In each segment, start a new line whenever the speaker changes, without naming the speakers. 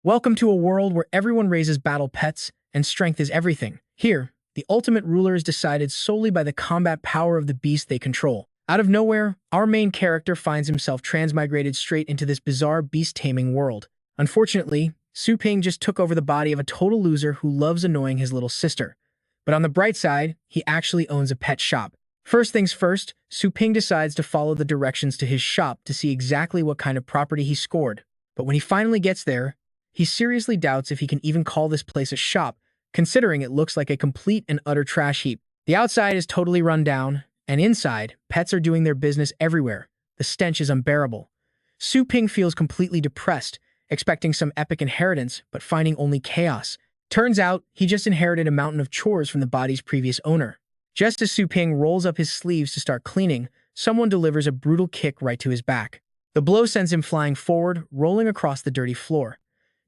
Welcome to a world where everyone raises battle pets and strength is everything. Here, the ultimate ruler is decided solely by the combat power of the beast they control. Out of nowhere, our main character finds himself transmigrated straight into this bizarre beast-taming world. Unfortunately, Su Ping just took over the body of a total loser who loves annoying his little sister. But on the bright side, he actually owns a pet shop. First things first, Su Ping decides to follow the directions to his shop to see exactly what kind of property he scored. But when he finally gets there, he seriously doubts if he can even call this place a shop, considering it looks like a complete and utter trash heap. The outside is totally run down, and inside, pets are doing their business everywhere. The stench is unbearable. Su Ping feels completely depressed, expecting some epic inheritance, but finding only chaos. Turns out, he just inherited a mountain of chores from the body's previous owner. Just as Su Ping rolls up his sleeves to start cleaning, someone delivers a brutal kick right to his back. The blow sends him flying forward, rolling across the dirty floor.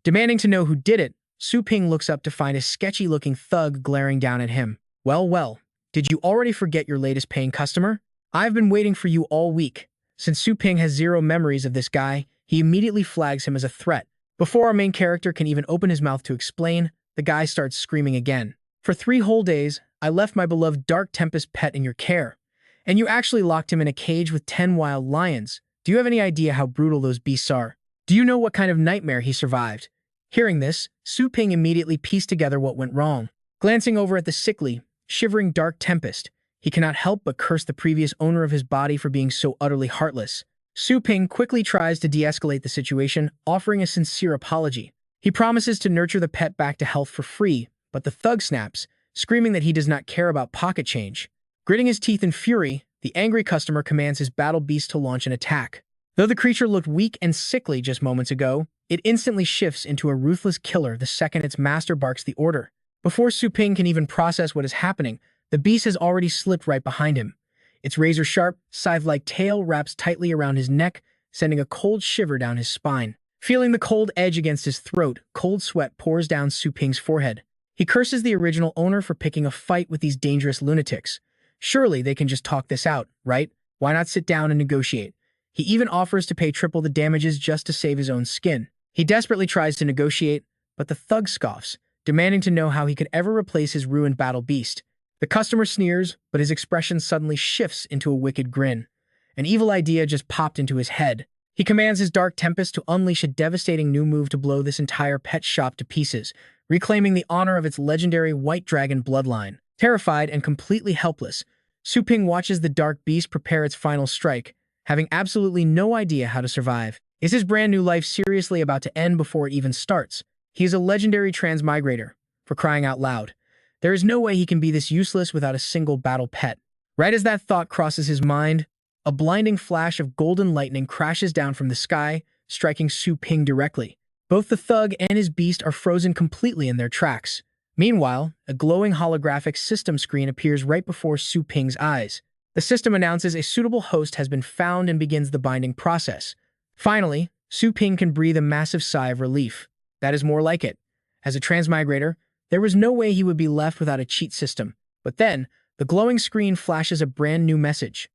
Demanding to know who did it, Su Ping looks up to find a sketchy-looking thug glaring down at him. Well, did you already forget your latest paying customer? I've been waiting for you all week. Since Su Ping has zero memories of this guy, he immediately flags him as a threat. Before our main character can even open his mouth to explain, the guy starts screaming again. For 3 whole days, I left my beloved Dark Tempest pet in your care, and you actually locked him in a cage with 10 wild lions. Do you have any idea how brutal those beasts are? Do you know what kind of nightmare he survived? Hearing this, Su Ping immediately pieced together what went wrong. Glancing over at the sickly, shivering Dark Tempest, he cannot help but curse the previous owner of his body for being so utterly heartless. Su Ping quickly tries to de-escalate the situation, offering a sincere apology. He promises to nurture the pet back to health for free, but the thug snaps, screaming that he does not care about pocket change. Gritting his teeth in fury, the angry customer commands his battle beast to launch an attack. Though the creature looked weak and sickly just moments ago, it instantly shifts into a ruthless killer the second its master barks the order. Before Su Ping can even process what is happening, the beast has already slipped right behind him. Its razor-sharp, scythe-like tail wraps tightly around his neck, sending a cold shiver down his spine. Feeling the cold edge against his throat, cold sweat pours down Su Ping's forehead. He curses the original owner for picking a fight with these dangerous lunatics. Surely they can just talk this out, right? Why not sit down and negotiate? He even offers to pay triple the damages just to save his own skin. He desperately tries to negotiate, but the thug scoffs, demanding to know how he could ever replace his ruined battle beast. The customer sneers, but his expression suddenly shifts into a wicked grin. An evil idea just popped into his head. He commands his Dark Tempest to unleash a devastating new move to blow this entire pet shop to pieces, reclaiming the honor of its legendary White Dragon bloodline. Terrified and completely helpless, Su Ping watches the dark beast prepare its final strike, having absolutely no idea how to survive. Is his brand new life seriously about to end before it even starts? He is a legendary transmigrator, for crying out loud. There is no way he can be this useless without a single battle pet. Right as that thought crosses his mind, a blinding flash of golden lightning crashes down from the sky, striking Su Ping directly. Both the thug and his beast are frozen completely in their tracks. Meanwhile, a glowing holographic system screen appears right before Su Ping's eyes. The system announces a suitable host has been found and begins the binding process. Finally, Su Ping can breathe a massive sigh of relief. That is more like it. As a transmigrator, there was no way he would be left without a cheat system. But then, the glowing screen flashes a brand new message.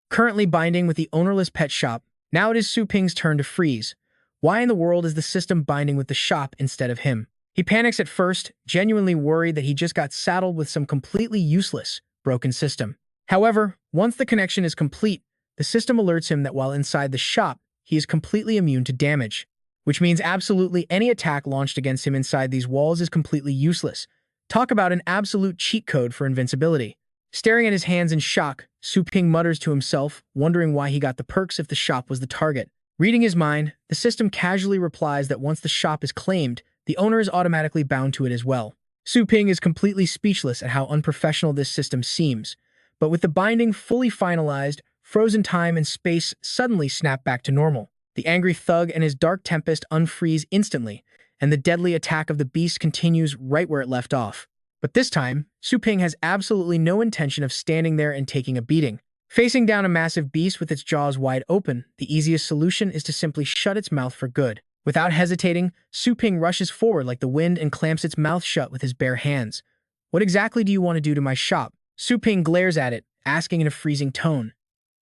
Currently binding with the ownerless pet shop, now it is Su Ping's turn to freeze. Why in the world is the system binding with the shop instead of him? He panics at first, genuinely worried that he just got saddled with some completely useless, broken system. However, once the connection is complete, the system alerts him that while inside the shop, he is completely immune to damage, which means absolutely any attack launched against him inside these walls is completely useless. Talk about an absolute cheat code for invincibility. Staring at his hands in shock, Su Ping mutters to himself, wondering why he got the perks if the shop was the target. Reading his mind, the system casually replies that once the shop is claimed, the owner is automatically bound to it as well. Su Ping is completely speechless at how unprofessional this system seems. But with the binding fully finalized, frozen time and space suddenly snap back to normal. The angry thug and his Dark Tempest unfreeze instantly, and the deadly attack of the beast continues right where it left off. But this time, Su Ping has absolutely no intention of standing there and taking a beating. Facing down a massive beast with its jaws wide open, the easiest solution is to simply shut its mouth for good. Without hesitating, Su Ping rushes forward like the wind and clamps its mouth shut with his bare hands. What exactly do you want to do to my shop? Su Ping glares at it, asking in a freezing tone.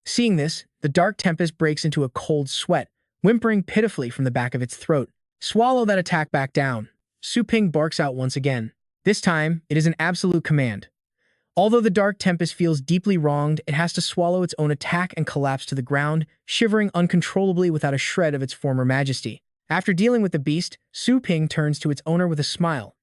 Seeing this, the Dark Tempest breaks into a cold sweat, whimpering pitifully from the back of its throat. Swallow that attack back down. Su Ping barks out once again. This time, it is an absolute command. Although the Dark Tempest feels deeply wronged, it has to swallow its own attack and collapse to the ground, shivering uncontrollably without a shred of its former majesty. After dealing with the beast, Su Ping turns to its owner with a smile.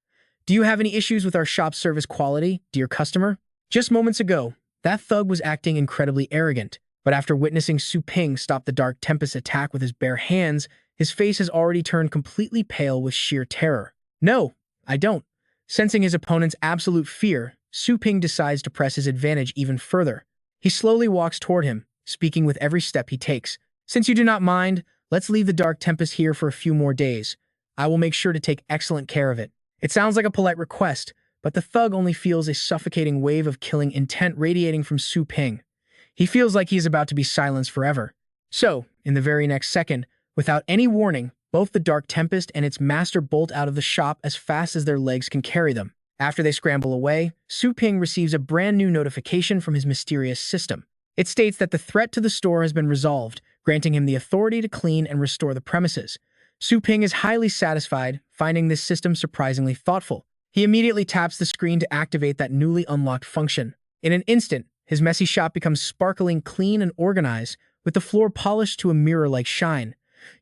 Do you have any issues with our shop's service quality, dear customer? Just moments ago, that thug was acting incredibly arrogant, but after witnessing Su Ping stop the Dark Tempest attack with his bare hands, his face has already turned completely pale with sheer terror. No, I don't. Sensing his opponent's absolute fear, Su Ping decides to press his advantage even further. He slowly walks toward him, speaking with every step he takes. Since you do not mind, let's leave the Dark Tempest here for a few more days. I will make sure to take excellent care of it. It sounds like a polite request, but the thug only feels a suffocating wave of killing intent radiating from Su Ping. He feels like he is about to be silenced forever. So, in the very next second, without any warning, both the Dark Tempest and its master bolt out of the shop as fast as their legs can carry them. After they scramble away, Su Ping receives a brand new notification from his mysterious system. It states that the threat to the store has been resolved, granting him the authority to clean and restore the premises. Su Ping is highly satisfied, finding this system surprisingly thoughtful. He immediately taps the screen to activate that newly unlocked function. In an instant, his messy shop becomes sparkling clean and organized, with the floor polished to a mirror-like shine.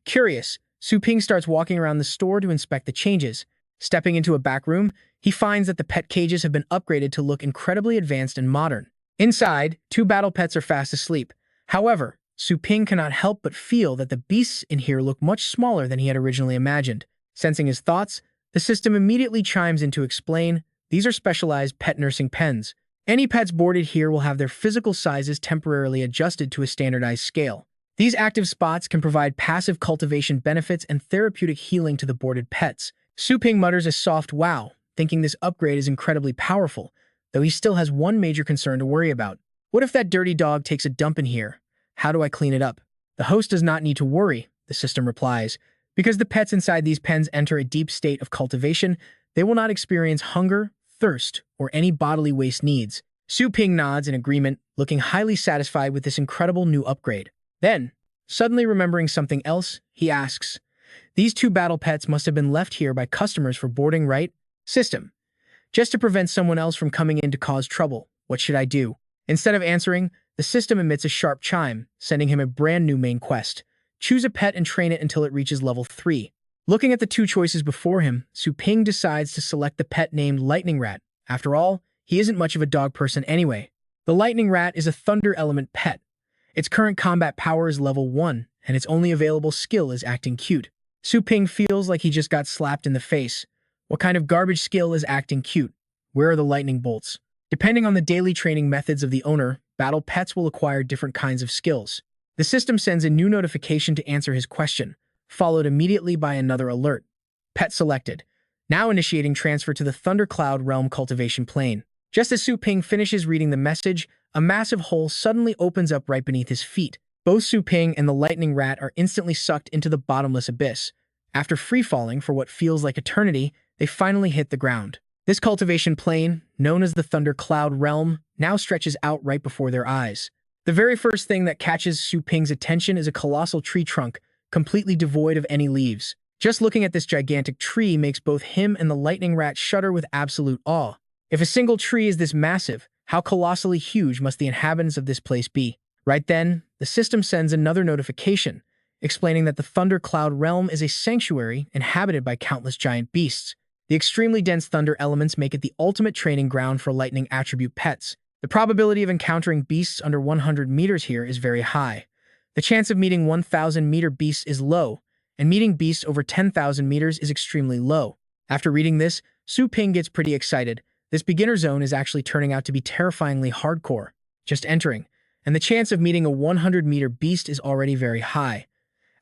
Curious, Su Ping starts walking around the store to inspect the changes. Stepping into a back room, he finds that the pet cages have been upgraded to look incredibly advanced and modern. Inside, 2 battle pets are fast asleep. However, Su Ping cannot help but feel that the beasts in here look much smaller than he had originally imagined. Sensing his thoughts, the system immediately chimes in to explain, these are specialized pet nursing pens. Any pets boarded here will have their physical sizes temporarily adjusted to a standardized scale. These active spots can provide passive cultivation benefits and therapeutic healing to the boarded pets. Su Ping mutters a soft wow, thinking this upgrade is incredibly powerful, though he still has one major concern to worry about. What if that dirty dog takes a dump in here? How do I clean it up? The host does not need to worry, the system replies. Because the pets inside these pens enter a deep state of cultivation, they will not experience hunger, thirst, or any bodily waste needs. Su Ping nods in agreement, looking highly satisfied with this incredible new upgrade. Then, suddenly remembering something else, he asks, these 2 battle pets must have been left here by customers for boarding, right? System. Just to prevent someone else from coming in to cause trouble, what should I do? Instead of answering, the system emits a sharp chime, sending him a brand new main quest. Choose a pet and train it until it reaches level 3. Looking at the 2 choices before him, Su Ping decides to select the pet named Lightning Rat. After all, he isn't much of a dog person anyway. The Lightning Rat is a thunder element pet. Its current combat power is level 1, and its only available skill is acting cute. Su Ping feels like he just got slapped in the face. What kind of garbage skill is acting cute? Where are the lightning bolts? Depending on the daily training methods of the owner, battle pets will acquire different kinds of skills. The system sends a new notification to answer his question, followed immediately by another alert. Pet selected. Now initiating transfer to the Thundercloud Realm Cultivation Plane. Just as Su Ping finishes reading the message, a massive hole suddenly opens up right beneath his feet. Both Su Ping and the Lightning Rat are instantly sucked into the bottomless abyss. After free-falling for what feels like eternity, they finally hit the ground. This cultivation plane, known as the Thundercloud Realm, now stretches out right before their eyes. The very first thing that catches Su Ping's attention is a colossal tree trunk, completely devoid of any leaves. Just looking at this gigantic tree makes both him and the Lightning Rat shudder with absolute awe. If a single tree is this massive, how colossally huge must the inhabitants of this place be? Right then, the system sends another notification, explaining that the Thundercloud Realm is a sanctuary inhabited by countless giant beasts. The extremely dense thunder elements make it the ultimate training ground for lightning attribute pets. The probability of encountering beasts under 100 meters here is very high. The chance of meeting 1,000-meter beasts is low, and meeting beasts over 10,000 meters is extremely low. After reading this, Su Ping gets pretty excited. This beginner zone is actually turning out to be terrifyingly hardcore. Just entering, and the chance of meeting a 100-meter beast is already very high.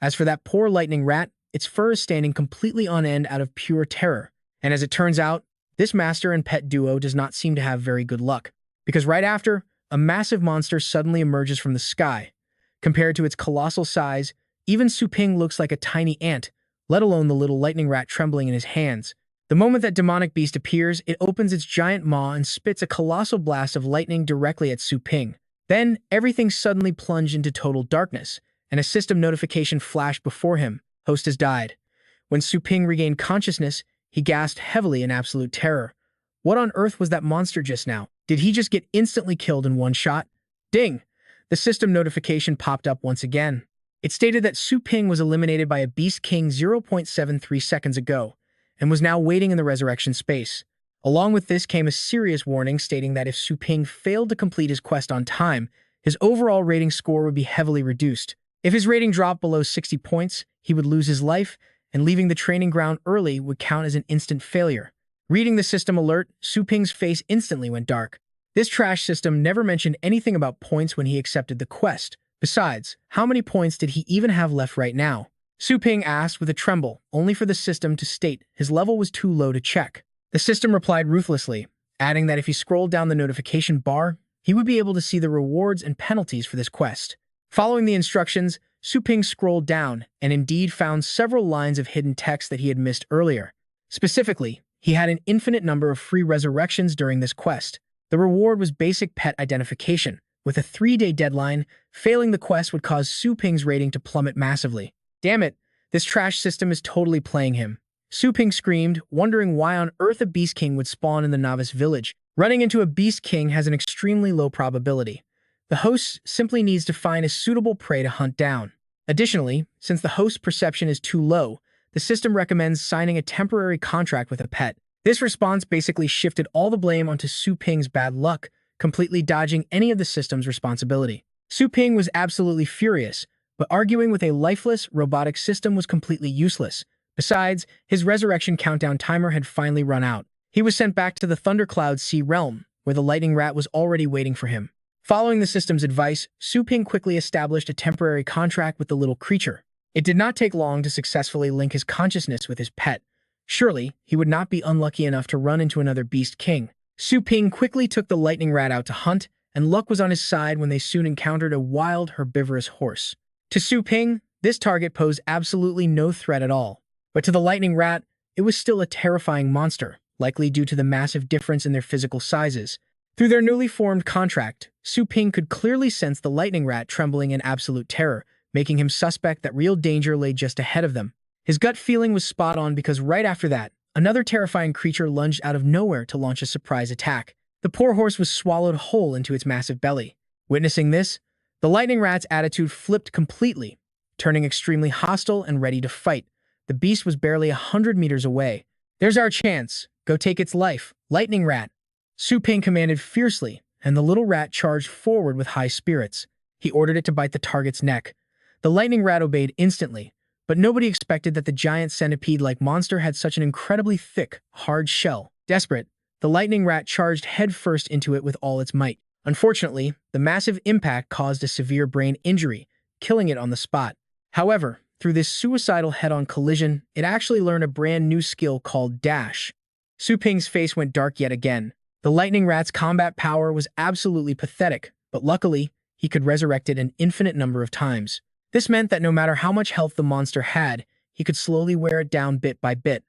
As for that poor lightning rat, its fur is standing completely on end out of pure terror. And as it turns out, this master and pet duo does not seem to have very good luck, because right after, a massive monster suddenly emerges from the sky. Compared to its colossal size, even Su Ping looks like a tiny ant, let alone the little lightning rat trembling in his hands. The moment that demonic beast appears, it opens its giant maw and spits a colossal blast of lightning directly at Su Ping. Then, everything suddenly plunged into total darkness, and a system notification flashed before him. Host has died. When Su Ping regained consciousness, he gasped heavily in absolute terror. What on earth was that monster just now? Did he just get instantly killed in one shot? Ding! The system notification popped up once again. It stated that Su Ping was eliminated by a Beast King 0.73 seconds ago and was now waiting in the resurrection space. Along with this came a serious warning stating that if Su Ping failed to complete his quest on time, his overall rating score would be heavily reduced. If his rating dropped below 60 points, he would lose his life, and leaving the training ground early would count as an instant failure. Reading the system alert, Su Ping's face instantly went dark. This trash system never mentioned anything about points when he accepted the quest. Besides, how many points did he even have left right now? Su Ping asked with a tremble, only for the system to state his level was too low to check. The system replied ruthlessly, adding that if he scrolled down the notification bar, he would be able to see the rewards and penalties for this quest. Following the instructions, Su Ping scrolled down and indeed found several lines of hidden text that he had missed earlier. Specifically, he had an infinite number of free resurrections during this quest. The reward was basic pet identification. With a 3-day deadline, failing the quest would cause Su Ping's rating to plummet massively. Damn it, this trash system is totally playing him. Su Ping screamed, wondering why on earth a Beast King would spawn in the novice village. Running into a Beast King has an extremely low probability. The host simply needs to find a suitable prey to hunt down. Additionally, since the host's perception is too low, the system recommends signing a temporary contract with a pet. This response basically shifted all the blame onto Su Ping's bad luck, completely dodging any of the system's responsibility. Su Ping was absolutely furious, but arguing with a lifeless, robotic system was completely useless. Besides, his resurrection countdown timer had finally run out. He was sent back to the Thundercloud Sea realm, where the Lightning Rat was already waiting for him. Following the system's advice, Su Ping quickly established a temporary contract with the little creature. It did not take long to successfully link his consciousness with his pet. Surely, he would not be unlucky enough to run into another Beast King. Su Ping quickly took the Lightning Rat out to hunt, and luck was on his side when they soon encountered a wild, herbivorous horse. To Su Ping, this target posed absolutely no threat at all. But to the Lightning Rat, it was still a terrifying monster, likely due to the massive difference in their physical sizes. Through their newly formed contract, Su Ping could clearly sense the Lightning Rat trembling in absolute terror, making him suspect that real danger lay just ahead of them. His gut feeling was spot on because right after that, another terrifying creature lunged out of nowhere to launch a surprise attack. The poor horse was swallowed whole into its massive belly. Witnessing this, the Lightning Rat's attitude flipped completely, turning extremely hostile and ready to fight. The beast was barely 100 meters away. "There's our chance. Go take its life, Lightning Rat." Su Ping commanded fiercely, and the little rat charged forward with high spirits. He ordered it to bite the target's neck. The Lightning Rat obeyed instantly, but nobody expected that the giant centipede-like monster had such an incredibly thick, hard shell. Desperate, the Lightning Rat charged headfirst into it with all its might. Unfortunately, the massive impact caused a severe brain injury, killing it on the spot. However, through this suicidal head-on collision, it actually learned a brand new skill called Dash. Su Ping's face went dark yet again. The Lightning Rat's combat power was absolutely pathetic, but luckily, he could resurrect it an infinite number of times. This meant that no matter how much health the monster had, he could slowly wear it down bit by bit.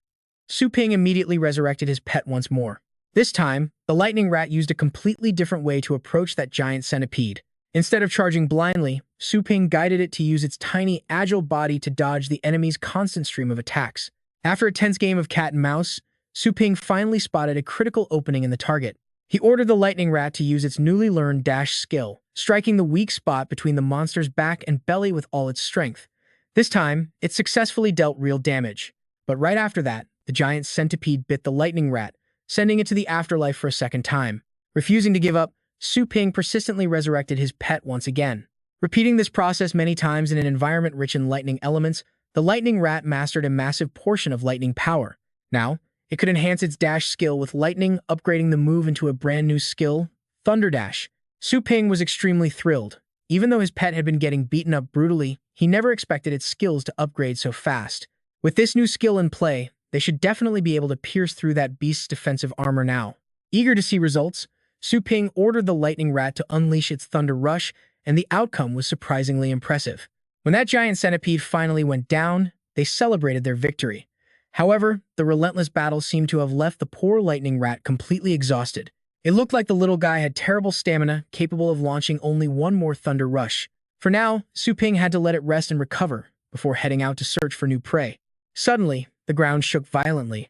Su Ping immediately resurrected his pet once more. This time, the Lightning Rat used a completely different way to approach that giant centipede. Instead of charging blindly, Su Ping guided it to use its tiny, agile body to dodge the enemy's constant stream of attacks. After a tense game of cat and mouse, Su Ping finally spotted a critical opening in the target. He ordered the Lightning Rat to use its newly learned Dash skill, striking the weak spot between the monster's back and belly with all its strength. This time, it successfully dealt real damage. But right after that, the giant centipede bit the Lightning Rat, sending it to the afterlife for a second time. Refusing to give up, Su Ping persistently resurrected his pet once again. Repeating this process many times in an environment rich in lightning elements, the Lightning Rat mastered a massive portion of lightning power. Now, it could enhance its dash skill with lightning, upgrading the move into a brand new skill, Thunder Dash. Su Ping was extremely thrilled. Even though his pet had been getting beaten up brutally, he never expected its skills to upgrade so fast. With this new skill in play, they should definitely be able to pierce through that beast's defensive armor now. Eager to see results, Su Ping ordered the Lightning Rat to unleash its Thunder Rush, and the outcome was surprisingly impressive. When that giant centipede finally went down, they celebrated their victory. However, the relentless battle seemed to have left the poor Lightning Rat completely exhausted. It looked like the little guy had terrible stamina, capable of launching only one more Thunder Rush. For now, Su Ping had to let it rest and recover, before heading out to search for new prey. Suddenly, The ground shook violently.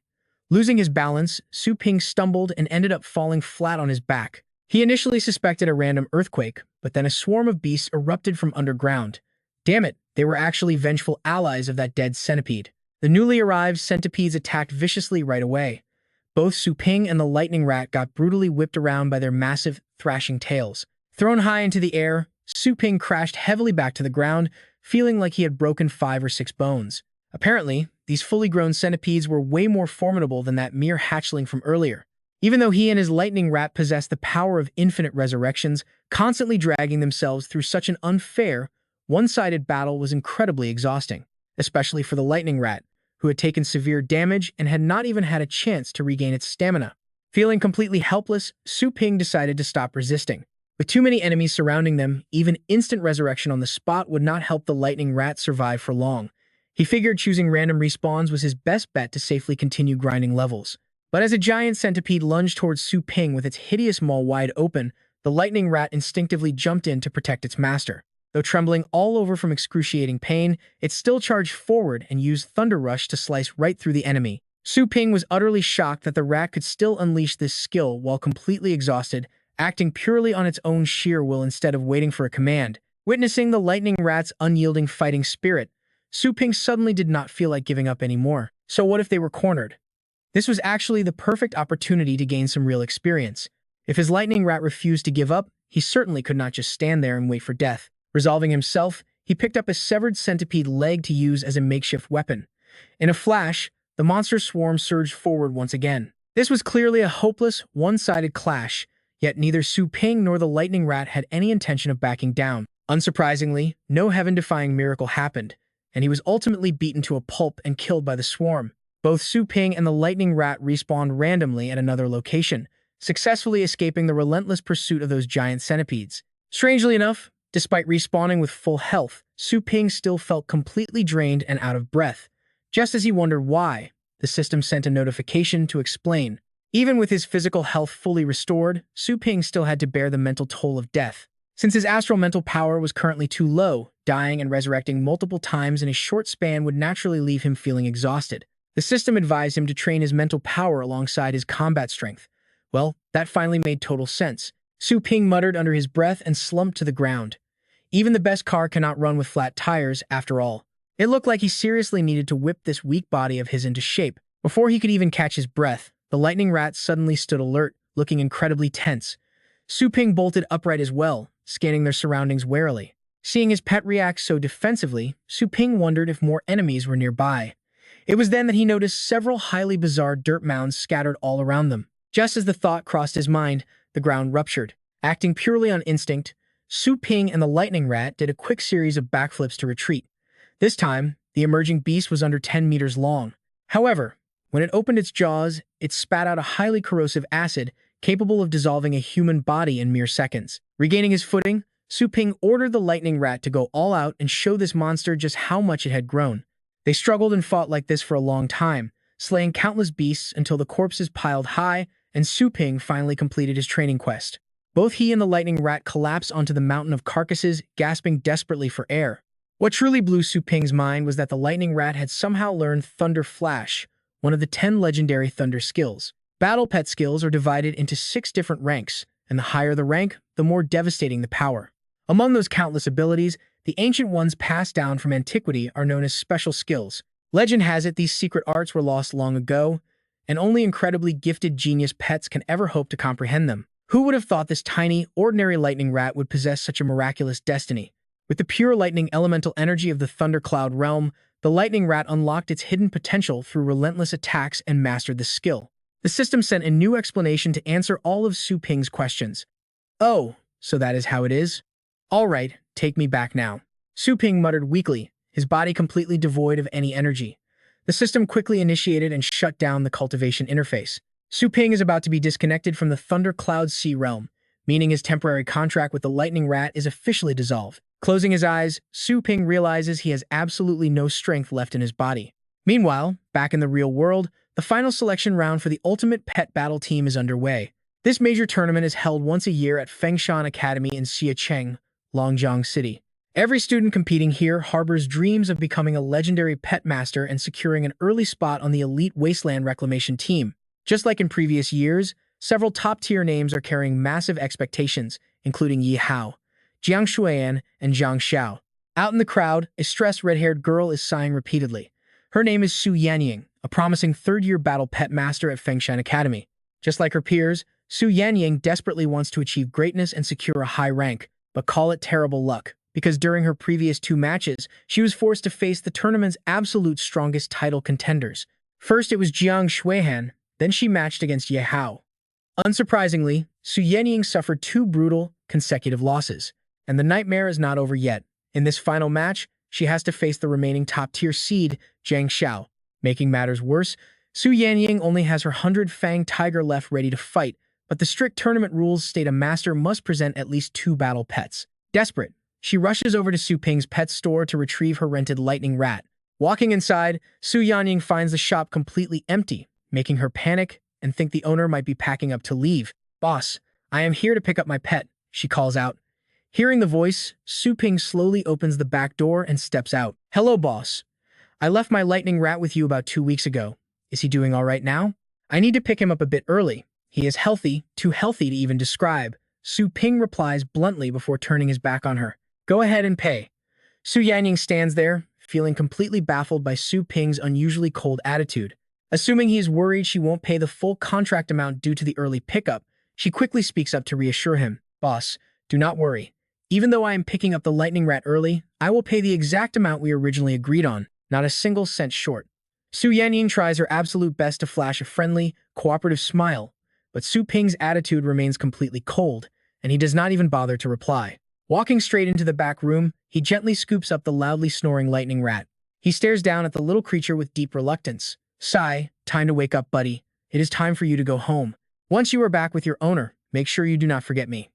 Losing his balance, Su Ping stumbled and ended up falling flat on his back. He initially suspected a random earthquake, but then a swarm of beasts erupted from underground. Damn it, they were actually vengeful allies of that dead centipede. The newly arrived centipedes attacked viciously right away. Both Su Ping and the lightning rat got brutally whipped around by their massive, thrashing tails. Thrown high into the air, Su Ping crashed heavily back to the ground, feeling like he had broken 5 or 6 bones. Apparently, these fully grown centipedes were way more formidable than that mere hatchling from earlier. Even though he and his lightning rat possessed the power of infinite resurrections, constantly dragging themselves through such an unfair, one-sided battle was incredibly exhausting, especially for the lightning rat, who had taken severe damage and had not even had a chance to regain its stamina. Feeling completely helpless, Su Ping decided to stop resisting. With too many enemies surrounding them, even instant resurrection on the spot would not help the lightning rat survive for long. He figured choosing random respawns was his best bet to safely continue grinding levels. But as a giant centipede lunged towards Su Ping with its hideous maw wide open, the lightning rat instinctively jumped in to protect its master. Though trembling all over from excruciating pain, it still charged forward and used Thunder Rush to slice right through the enemy. Su Ping was utterly shocked that the rat could still unleash this skill while completely exhausted, acting purely on its own sheer will instead of waiting for a command. Witnessing the lightning rat's unyielding fighting spirit, Su Ping suddenly did not feel like giving up anymore. So what if they were cornered? This was actually the perfect opportunity to gain some real experience. If his lightning rat refused to give up, he certainly could not just stand there and wait for death. Resolving himself, he picked up a severed centipede leg to use as a makeshift weapon. In a flash, the monster swarm surged forward once again. This was clearly a hopeless, one-sided clash, yet neither Su Ping nor the lightning rat had any intention of backing down. Unsurprisingly, no heaven-defying miracle happened, and he was ultimately beaten to a pulp and killed by the swarm. Both Su Ping and the lightning rat respawned randomly at another location, successfully escaping the relentless pursuit of those giant centipedes. Strangely enough, despite respawning with full health, Su Ping still felt completely drained and out of breath. Just as he wondered why, the system sent a notification to explain. Even with his physical health fully restored, Su Ping still had to bear the mental toll of death. Since his astral mental power was currently too low, dying and resurrecting multiple times in a short span would naturally leave him feeling exhausted. The system advised him to train his mental power alongside his combat strength. Well, that finally made total sense. Su Ping muttered under his breath and slumped to the ground. Even the best car cannot run with flat tires, after all. It looked like he seriously needed to whip this weak body of his into shape. Before he could even catch his breath, the lightning rat suddenly stood alert, looking incredibly tense. Su Ping bolted upright as well, scanning their surroundings warily. Seeing his pet react so defensively, Su Ping wondered if more enemies were nearby. It was then that he noticed several highly bizarre dirt mounds scattered all around them. Just as the thought crossed his mind, the ground ruptured. Acting purely on instinct, Su Ping and the lightning rat did a quick series of backflips to retreat. This time, the emerging beast was under 10 meters long. However, when it opened its jaws, it spat out a highly corrosive acid capable of dissolving a human body in mere seconds. Regaining his footing, Su Ping ordered the lightning rat to go all out and show this monster just how much it had grown. They struggled and fought like this for a long time, slaying countless beasts until the corpses piled high, and Su Ping finally completed his training quest. Both he and the lightning rat collapsed onto the mountain of carcasses, gasping desperately for air. What truly blew Su Ping's mind was that the lightning rat had somehow learned Thunder Flash, one of the 10 legendary thunder skills. Battle pet skills are divided into 6 different ranks, and the higher the rank, the more devastating the power. Among those countless abilities, the ancient ones passed down from antiquity are known as special skills. Legend has it these secret arts were lost long ago, and only incredibly gifted genius pets can ever hope to comprehend them. Who would have thought this tiny, ordinary lightning rat would possess such a miraculous destiny? With the pure lightning elemental energy of the Thundercloud realm, the lightning rat unlocked its hidden potential through relentless attacks and mastered the skill. The system sent a new explanation to answer all of Su Ping's questions. Oh, so that is how it is? All right, take me back now. Su Ping muttered weakly, his body completely devoid of any energy. The system quickly initiated and shut down the cultivation interface. Su Ping is about to be disconnected from the Thundercloud Sea realm, meaning his temporary contract with the lightning rat is officially dissolved. Closing his eyes, Su Ping realizes he has absolutely no strength left in his body. Meanwhile, back in the real world, the final selection round for the ultimate pet battle team is underway. This major tournament is held once a year at Fengshan Academy in Xiacheng, Longjiang City. Every student competing here harbors dreams of becoming a legendary pet master and securing an early spot on the elite wasteland reclamation team. Just like in previous years, several top-tier names are carrying massive expectations, including Yi Hao, Jiang Shuian, and Zhang Xiao. Out in the crowd, a stressed red-haired girl is sighing repeatedly. Her name is Su Yanying, a promising third-year battle pet master at Fengshan Academy. Just like her peers, Su Yanying desperately wants to achieve greatness and secure a high rank, but call it terrible luck, because during her previous 2 matches, she was forced to face the tournament's absolute strongest title contenders. First, it was Jiang Shuihan, then she matched against Ye Hao. Unsurprisingly, Su Yanying suffered 2 brutal, consecutive losses, and the nightmare is not over yet. In this final match, she has to face the remaining top-tier seed, Zhang Xiao. Making matters worse, Su Yanying only has her 100-fang tiger left ready to fight, but the strict tournament rules state a master must present at least 2 battle pets. Desperate, she rushes over to Su Ping's pet store to retrieve her rented lightning rat. Walking inside, Su Yanying finds the shop completely empty, making her panic and think the owner might be packing up to leave. "Boss, I am here to pick up my pet," she calls out. Hearing the voice, Su Ping slowly opens the back door and steps out. "Hello, boss. I left my lightning rat with you about 2 weeks ago. Is he doing all right now? I need to pick him up a bit early. He is healthy, too healthy to even describe." Su Ping replies bluntly before turning his back on her. "Go ahead and pay." Su Yanying stands there, feeling completely baffled by Su Ping's unusually cold attitude. Assuming he is worried she won't pay the full contract amount due to the early pickup, she quickly speaks up to reassure him. "Boss, do not worry. Even though I am picking up the lightning rat early, I will pay the exact amount we originally agreed on, not a single cent short." Su Yanying tries her absolute best to flash a friendly, cooperative smile, but Su Ping's attitude remains completely cold, and he does not even bother to reply. Walking straight into the back room, he gently scoops up the loudly snoring lightning rat. He stares down at the little creature with deep reluctance. "Sigh, time to wake up, buddy. It is time for you to go home. Once you are back with your owner, make sure you do not forget me."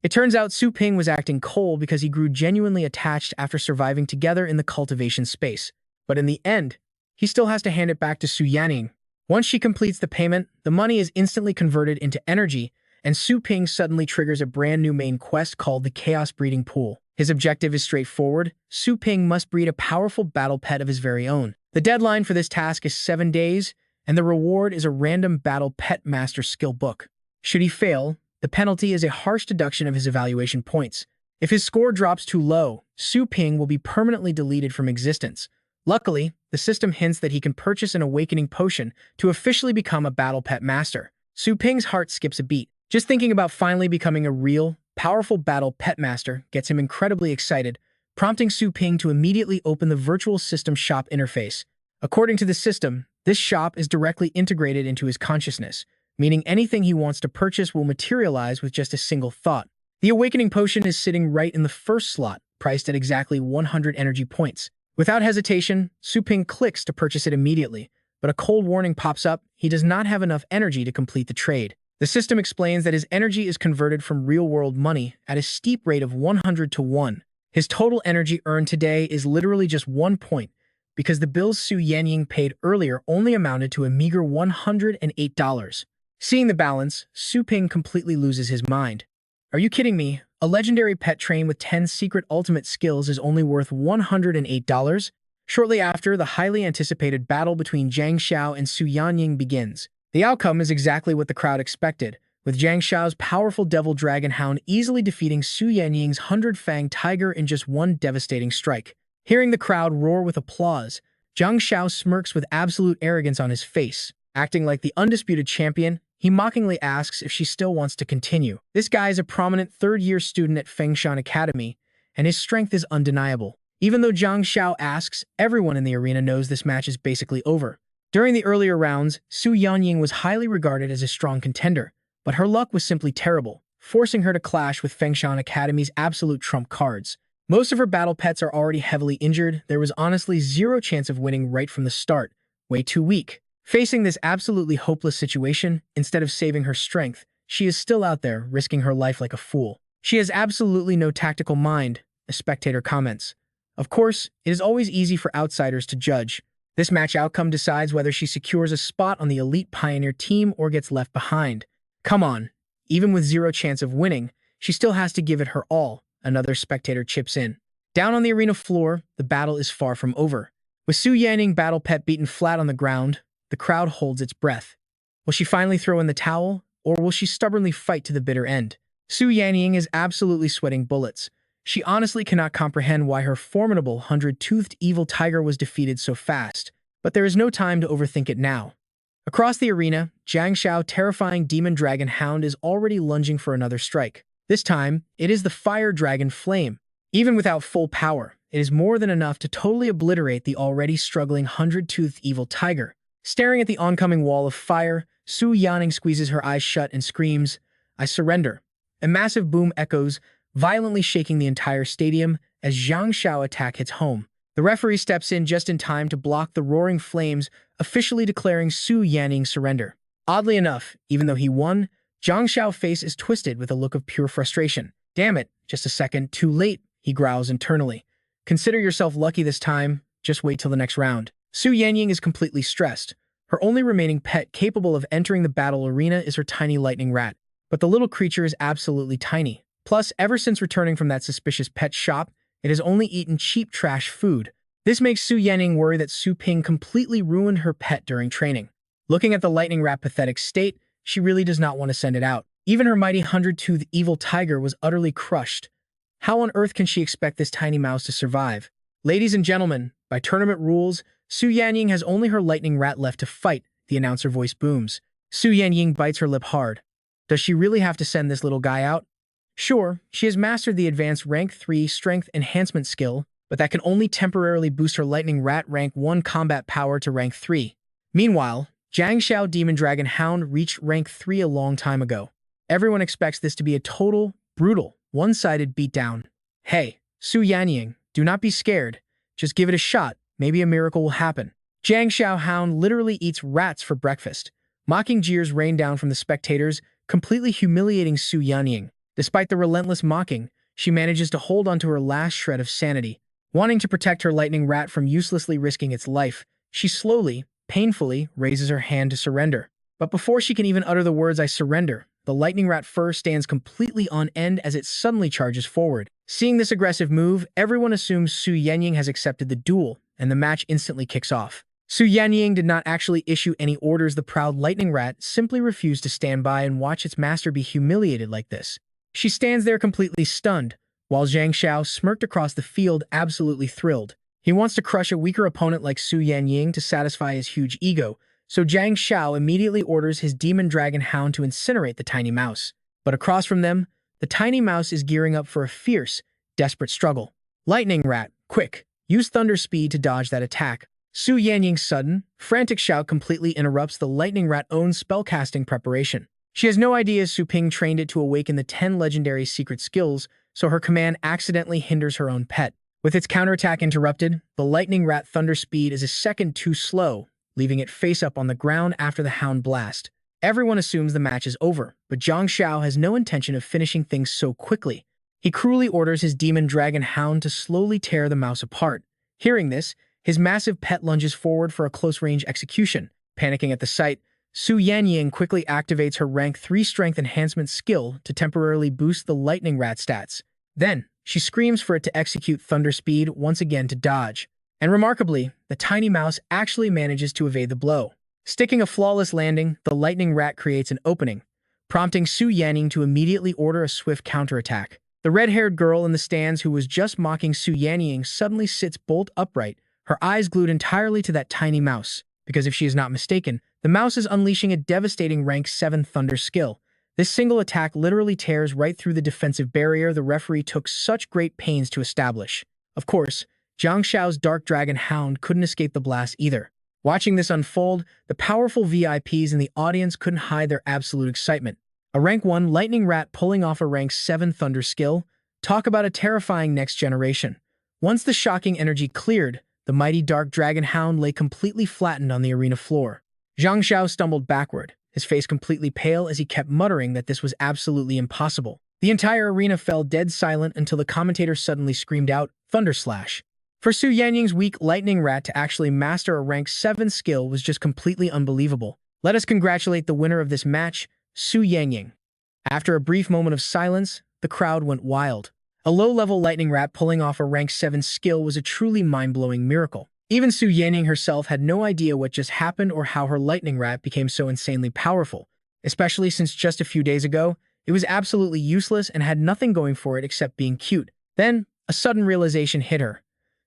It turns out Su Ping was acting cold because he grew genuinely attached after surviving together in the cultivation space. But in the end, he still has to hand it back to Su Yanying. Once she completes the payment, the money is instantly converted into energy, and Su Ping suddenly triggers a brand new main quest called the Chaos Breeding Pool. His objective is straightforward. Su Ping must breed a powerful battle pet of his very own. The deadline for this task is 7 days, and the reward is a random battle pet master skill book. Should he fail, the penalty is a harsh deduction of his evaluation points. If his score drops too low, Su Ping will be permanently deleted from existence. Luckily, the system hints that he can purchase an awakening potion to officially become a battle pet master. Su Ping's heart skips a beat. Just thinking about finally becoming a real, powerful battle pet master gets him incredibly excited, prompting Su Ping to immediately open the virtual system shop interface. According to the system, this shop is directly integrated into his consciousness, meaning anything he wants to purchase will materialize with just a single thought. The awakening potion is sitting right in the first slot, priced at exactly 100 energy points. Without hesitation, Su Ping clicks to purchase it immediately, but a cold warning pops up. He does not have enough energy to complete the trade. The system explains that his energy is converted from real-world money at a steep rate of 100 to 1. His total energy earned today is literally just 1 point, because the bills Su Yanying paid earlier only amounted to a meager $108. Seeing the balance, Su Ping completely loses his mind. Are you kidding me? A legendary pet train with 10 secret ultimate skills is only worth $108? Shortly after, the highly anticipated battle between Zhang Xiao and Su Yanying begins. The outcome is exactly what the crowd expected, with Zhang Xiao's powerful Devil Dragon Hound easily defeating Su Yanying's 100-fang tiger in just one devastating strike. Hearing the crowd roar with applause, Zhang Xiao smirks with absolute arrogance on his face. Acting like the undisputed champion, he mockingly asks if she still wants to continue. This guy is a prominent third-year student at Fengshan Academy, and his strength is undeniable. Even though Zhang Xiao asks, everyone in the arena knows this match is basically over. During the earlier rounds, Su Yanying was highly regarded as a strong contender, but her luck was simply terrible, forcing her to clash with Fengshan Academy's absolute trump cards. Most of her battle pets are already heavily injured. There was honestly zero chance of winning right from the start. Way too weak. Facing this absolutely hopeless situation, instead of saving her strength, she is still out there, risking her life like a fool. She has absolutely no tactical mind, a spectator comments. Of course, it is always easy for outsiders to judge. This match outcome decides whether she secures a spot on the elite pioneer team or gets left behind. Come on, even with zero chance of winning, she still has to give it her all, another spectator chips in. Down on the arena floor, the battle is far from over. With Su Yanning battle pet beaten flat on the ground, the crowd holds its breath. Will she finally throw in the towel, or will she stubbornly fight to the bitter end? Su Yanning is absolutely sweating bullets. She honestly cannot comprehend why her formidable 100-toothed evil tiger was defeated so fast, but there is no time to overthink it now. Across the arena, Jiang Xiao's terrifying demon dragon hound is already lunging for another strike. This time, it is the fire dragon flame. Even without full power, it is more than enough to totally obliterate the already struggling 100-toothed evil tiger. Staring at the oncoming wall of fire, Su Yanning squeezes her eyes shut and screams, "I surrender." A massive boom echoes, violently shaking the entire stadium as Jiang Xiao's attack hits home. The referee steps in just in time to block the roaring flames, officially declaring Su Yanning's surrender. Oddly enough, even though he won, Jiang Xiao's face is twisted with a look of pure frustration. "Damn it, just a second, too late," he growls internally. "Consider yourself lucky this time, just wait till the next round." Su Yanning is completely stressed. Her only remaining pet capable of entering the battle arena is her tiny lightning rat. But the little creature is absolutely tiny. Plus, ever since returning from that suspicious pet shop, it has only eaten cheap trash food. This makes Su Yanning worry that Su Ping completely ruined her pet during training. Looking at the lightning rat's pathetic state, she really does not want to send it out. Even her mighty 100-toothed evil tiger was utterly crushed. How on earth can she expect this tiny mouse to survive? Ladies and gentlemen, by tournament rules, Su Yanning has only her lightning rat left to fight, the announcer voice booms. Su Yanning bites her lip hard. Does she really have to send this little guy out? Sure, she has mastered the advanced rank 3 strength enhancement skill, but that can only temporarily boost her lightning rat rank 1 combat power to rank 3. Meanwhile, Jiang Xiao's demon dragon hound reached rank 3 a long time ago. Everyone expects this to be a total, brutal, one-sided beatdown. Hey, Su Yanning, do not be scared. Just give it a shot. Maybe a miracle will happen. Jiang Xiao's hound literally eats rats for breakfast. Mocking jeers rain down from the spectators, completely humiliating Su Yanning. Despite the relentless mocking, she manages to hold onto her last shred of sanity. Wanting to protect her lightning rat from uselessly risking its life, she slowly, painfully raises her hand to surrender. But before she can even utter the words "I surrender," the lightning rat fur stands completely on end as it suddenly charges forward. Seeing this aggressive move, everyone assumes Su Yanning has accepted the duel, and the match instantly kicks off. Su Yanning did not actually issue any orders. The proud lightning rat simply refused to stand by and watch its master be humiliated like this. She stands there completely stunned, while Jiang Xiao smirked across the field, absolutely thrilled. He wants to crush a weaker opponent like Su Yanning to satisfy his huge ego, so Jiang Xiao immediately orders his demon dragon hound to incinerate the tiny mouse. But across from them, the tiny mouse is gearing up for a fierce, desperate struggle. "Lightning rat, quick, use thunder speed to dodge that attack." Su Yanning's sudden, frantic shout completely interrupts the lightning rat's own spellcasting preparation. She has no idea Su Ping trained it to awaken the 10 legendary secret skills, so her command accidentally hinders her own pet. With its counterattack interrupted, the lightning rat thunder speed is a second too slow, leaving it face up on the ground after the hound blast. Everyone assumes the match is over, but Jiang Xiao has no intention of finishing things so quickly. He cruelly orders his demon dragon hound to slowly tear the mouse apart. Hearing this, his massive pet lunges forward for a close-range execution. Panicking at the sight, Su Yanning quickly activates her rank 3 strength enhancement skill to temporarily boost the lightning rat stats. Then, she screams for it to execute thunder speed once again to dodge. And remarkably, the tiny mouse actually manages to evade the blow. Sticking a flawless landing, the lightning rat creates an opening, prompting Su Yanning to immediately order a swift counterattack. The red-haired girl in the stands who was just mocking Su Yanning suddenly sits bolt upright, her eyes glued entirely to that tiny mouse, because if she is not mistaken, the mouse is unleashing a devastating rank 7 thunder skill. This single attack literally tears right through the defensive barrier the referee took such great pains to establish. Of course, Jiang Xiao's dark dragon hound couldn't escape the blast either. Watching this unfold, the powerful VIPs in the audience couldn't hide their absolute excitement. A rank 1 lightning rat pulling off a rank 7 thunder skill? Talk about a terrifying next generation. Once the shocking energy cleared, the mighty dark dragon hound lay completely flattened on the arena floor. Jiang Xiao stumbled backward, his face completely pale as he kept muttering that this was absolutely impossible. The entire arena fell dead silent until the commentator suddenly screamed out, "Thunder Slash." For Su Yanning's weak lightning rat to actually master a rank 7 skill was just completely unbelievable. Let us congratulate the winner of this match, Su Yanning. After a brief moment of silence, the crowd went wild. A low-level lightning rat pulling off a rank 7 skill was a truly mind-blowing miracle. Even Su Yanning herself had no idea what just happened or how her lightning rat became so insanely powerful, especially since just a few days ago, it was absolutely useless and had nothing going for it except being cute. Then, a sudden realization hit her.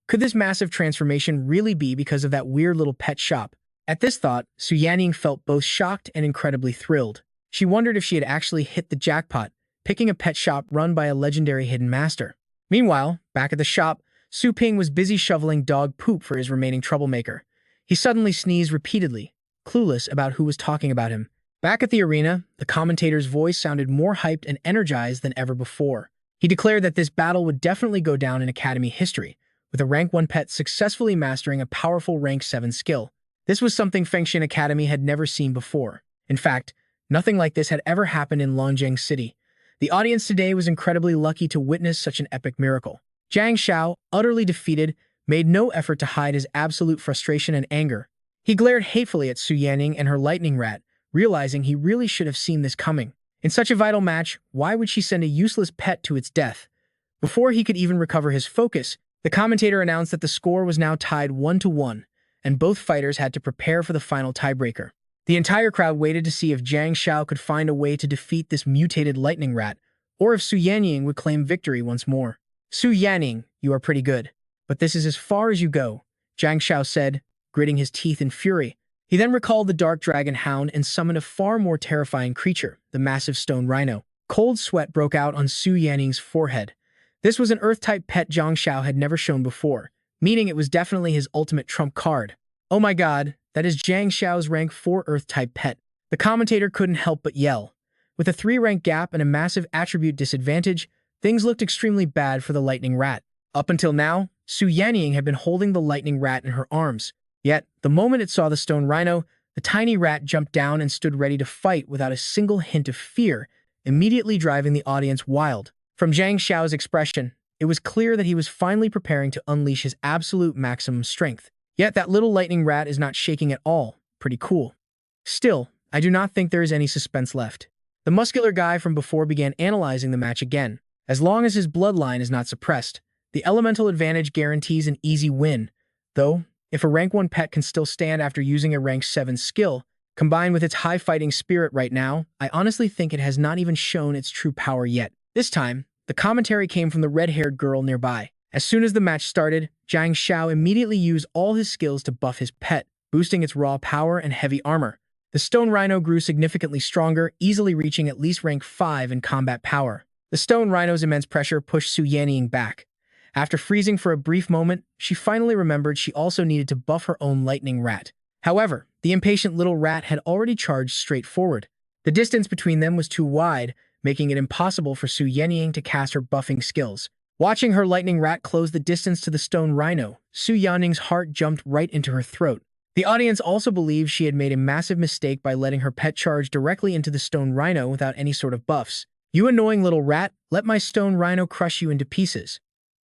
Could this massive transformation really be because of that weird little pet shop? At this thought, Su Yanning felt both shocked and incredibly thrilled. She wondered if she had actually hit the jackpot, picking a pet shop run by a legendary hidden master. Meanwhile, back at the shop, Su Ping was busy shoveling dog poop for his remaining troublemaker. He suddenly sneezed repeatedly, clueless about who was talking about him. Back at the arena, the commentator's voice sounded more hyped and energized than ever before. He declared that this battle would definitely go down in Academy history, with a rank 1 pet successfully mastering a powerful rank 7 skill. This was something Fengshan Academy had never seen before. In fact, nothing like this had ever happened in Longjiang City. The audience today was incredibly lucky to witness such an epic miracle. Zhang Xiao, utterly defeated, made no effort to hide his absolute frustration and anger. He glared hatefully at Su Yanning and her lightning rat, realizing he really should have seen this coming. In such a vital match, why would she send a useless pet to its death? Before he could even recover his focus, the commentator announced that the score was now tied 1-1, and both fighters had to prepare for the final tiebreaker. The entire crowd waited to see if Zhang Xiao could find a way to defeat this mutated lightning rat, or if Su Yanning would claim victory once more. Su Yanning, you are pretty good, but this is as far as you go, Zhang Xiao said, gritting his teeth in fury. He then recalled the dark dragon hound and summoned a far more terrifying creature, the massive stone rhino. Cold sweat broke out on Su Yanning's forehead. This was an earth-type pet Zhang Xiao had never shown before, meaning it was definitely his ultimate trump card. Oh my god, that is Zhang Xiao's rank 4 Earth-type pet. The commentator couldn't help but yell. With a 3-rank gap and a massive attribute disadvantage, things looked extremely bad for the lightning rat. Up until now, Su Yanning had been holding the lightning rat in her arms. Yet, the moment it saw the stone rhino, the tiny rat jumped down and stood ready to fight without a single hint of fear, immediately driving the audience wild. From Zhang Xiao's expression, it was clear that he was finally preparing to unleash his absolute maximum strength. Yet that little lightning rat is not shaking at all. Pretty cool. Still, I do not think there is any suspense left. The muscular guy from before began analyzing the match again. As long as his bloodline is not suppressed, the elemental advantage guarantees an easy win. Though, if a rank 1 pet can still stand after using a rank 7 skill, combined with its high fighting spirit right now, I honestly think it has not even shown its true power yet. This time, the commentary came from the red-haired girl nearby. As soon as the match started, Zhang Xiao immediately used all his skills to buff his pet, boosting its raw power and heavy armor. The stone rhino grew significantly stronger, easily reaching at least rank 5 in combat power. The stone rhino's immense pressure pushed Su Yanning back. After freezing for a brief moment, she finally remembered she also needed to buff her own lightning rat. However, the impatient little rat had already charged straight forward. The distance between them was too wide, making it impossible for Su Yanning to cast her buffing skills. Watching her lightning rat close the distance to the stone rhino, Su Yanning's heart jumped right into her throat. The audience also believed she had made a massive mistake by letting her pet charge directly into the stone rhino without any sort of buffs. "You annoying little rat, let my stone rhino crush you into pieces."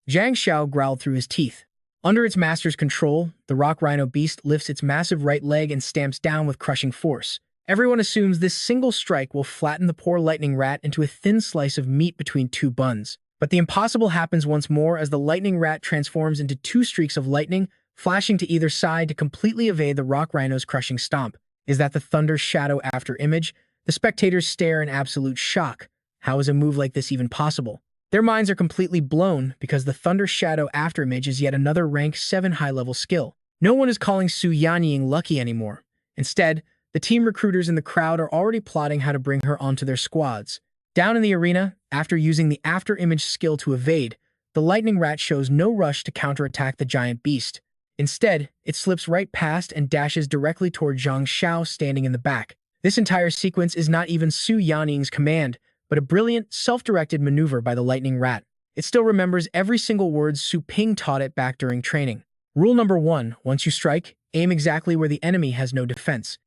Zhang Xiao growled through his teeth. Under its master's control, the rock rhino beast lifts its massive right leg and stamps down with crushing force. Everyone assumes this single strike will flatten the poor lightning rat into a thin slice of meat between two buns. But the impossible happens once more as the lightning rat transforms into 2 streaks of lightning, flashing to either side to completely evade the rock rhino's crushing stomp. Is that the thunder shadow after image? The spectators stare in absolute shock. How is a move like this even possible? Their minds are completely blown because the thunder shadow after image is yet another rank 7 high-level skill. No one is calling Su Yanning lucky anymore. Instead, the team recruiters in the crowd are already plotting how to bring her onto their squads. Down in the arena, after using the after-image skill to evade, the lightning rat shows no rush to counterattack the giant beast. Instead, it slips right past and dashes directly toward Zhang Xiao standing in the back. This entire sequence is not even Su Yanning's command, but a brilliant, self-directed maneuver by the lightning rat. It still remembers every single word Su Ping taught it back during training. Rule number 1, once you strike, aim exactly where the enemy has no defense.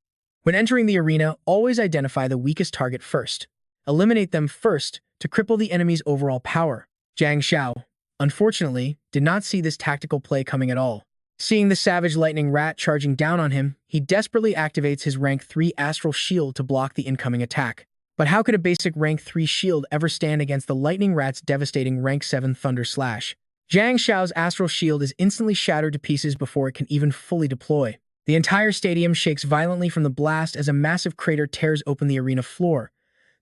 When entering the arena, always identify the weakest target first. Eliminate them first to cripple the enemy's overall power. Zhang Xiao, unfortunately, did not see this tactical play coming at all. Seeing the savage lightning rat charging down on him, he desperately activates his rank 3 astral shield to block the incoming attack. But how could a basic rank 3 shield ever stand against the Lightning Rat's devastating rank 7 Thunder Slash? Zhang Xiao's astral shield is instantly shattered to pieces before it can even fully deploy. The entire stadium shakes violently from the blast as a massive crater tears open the arena floor.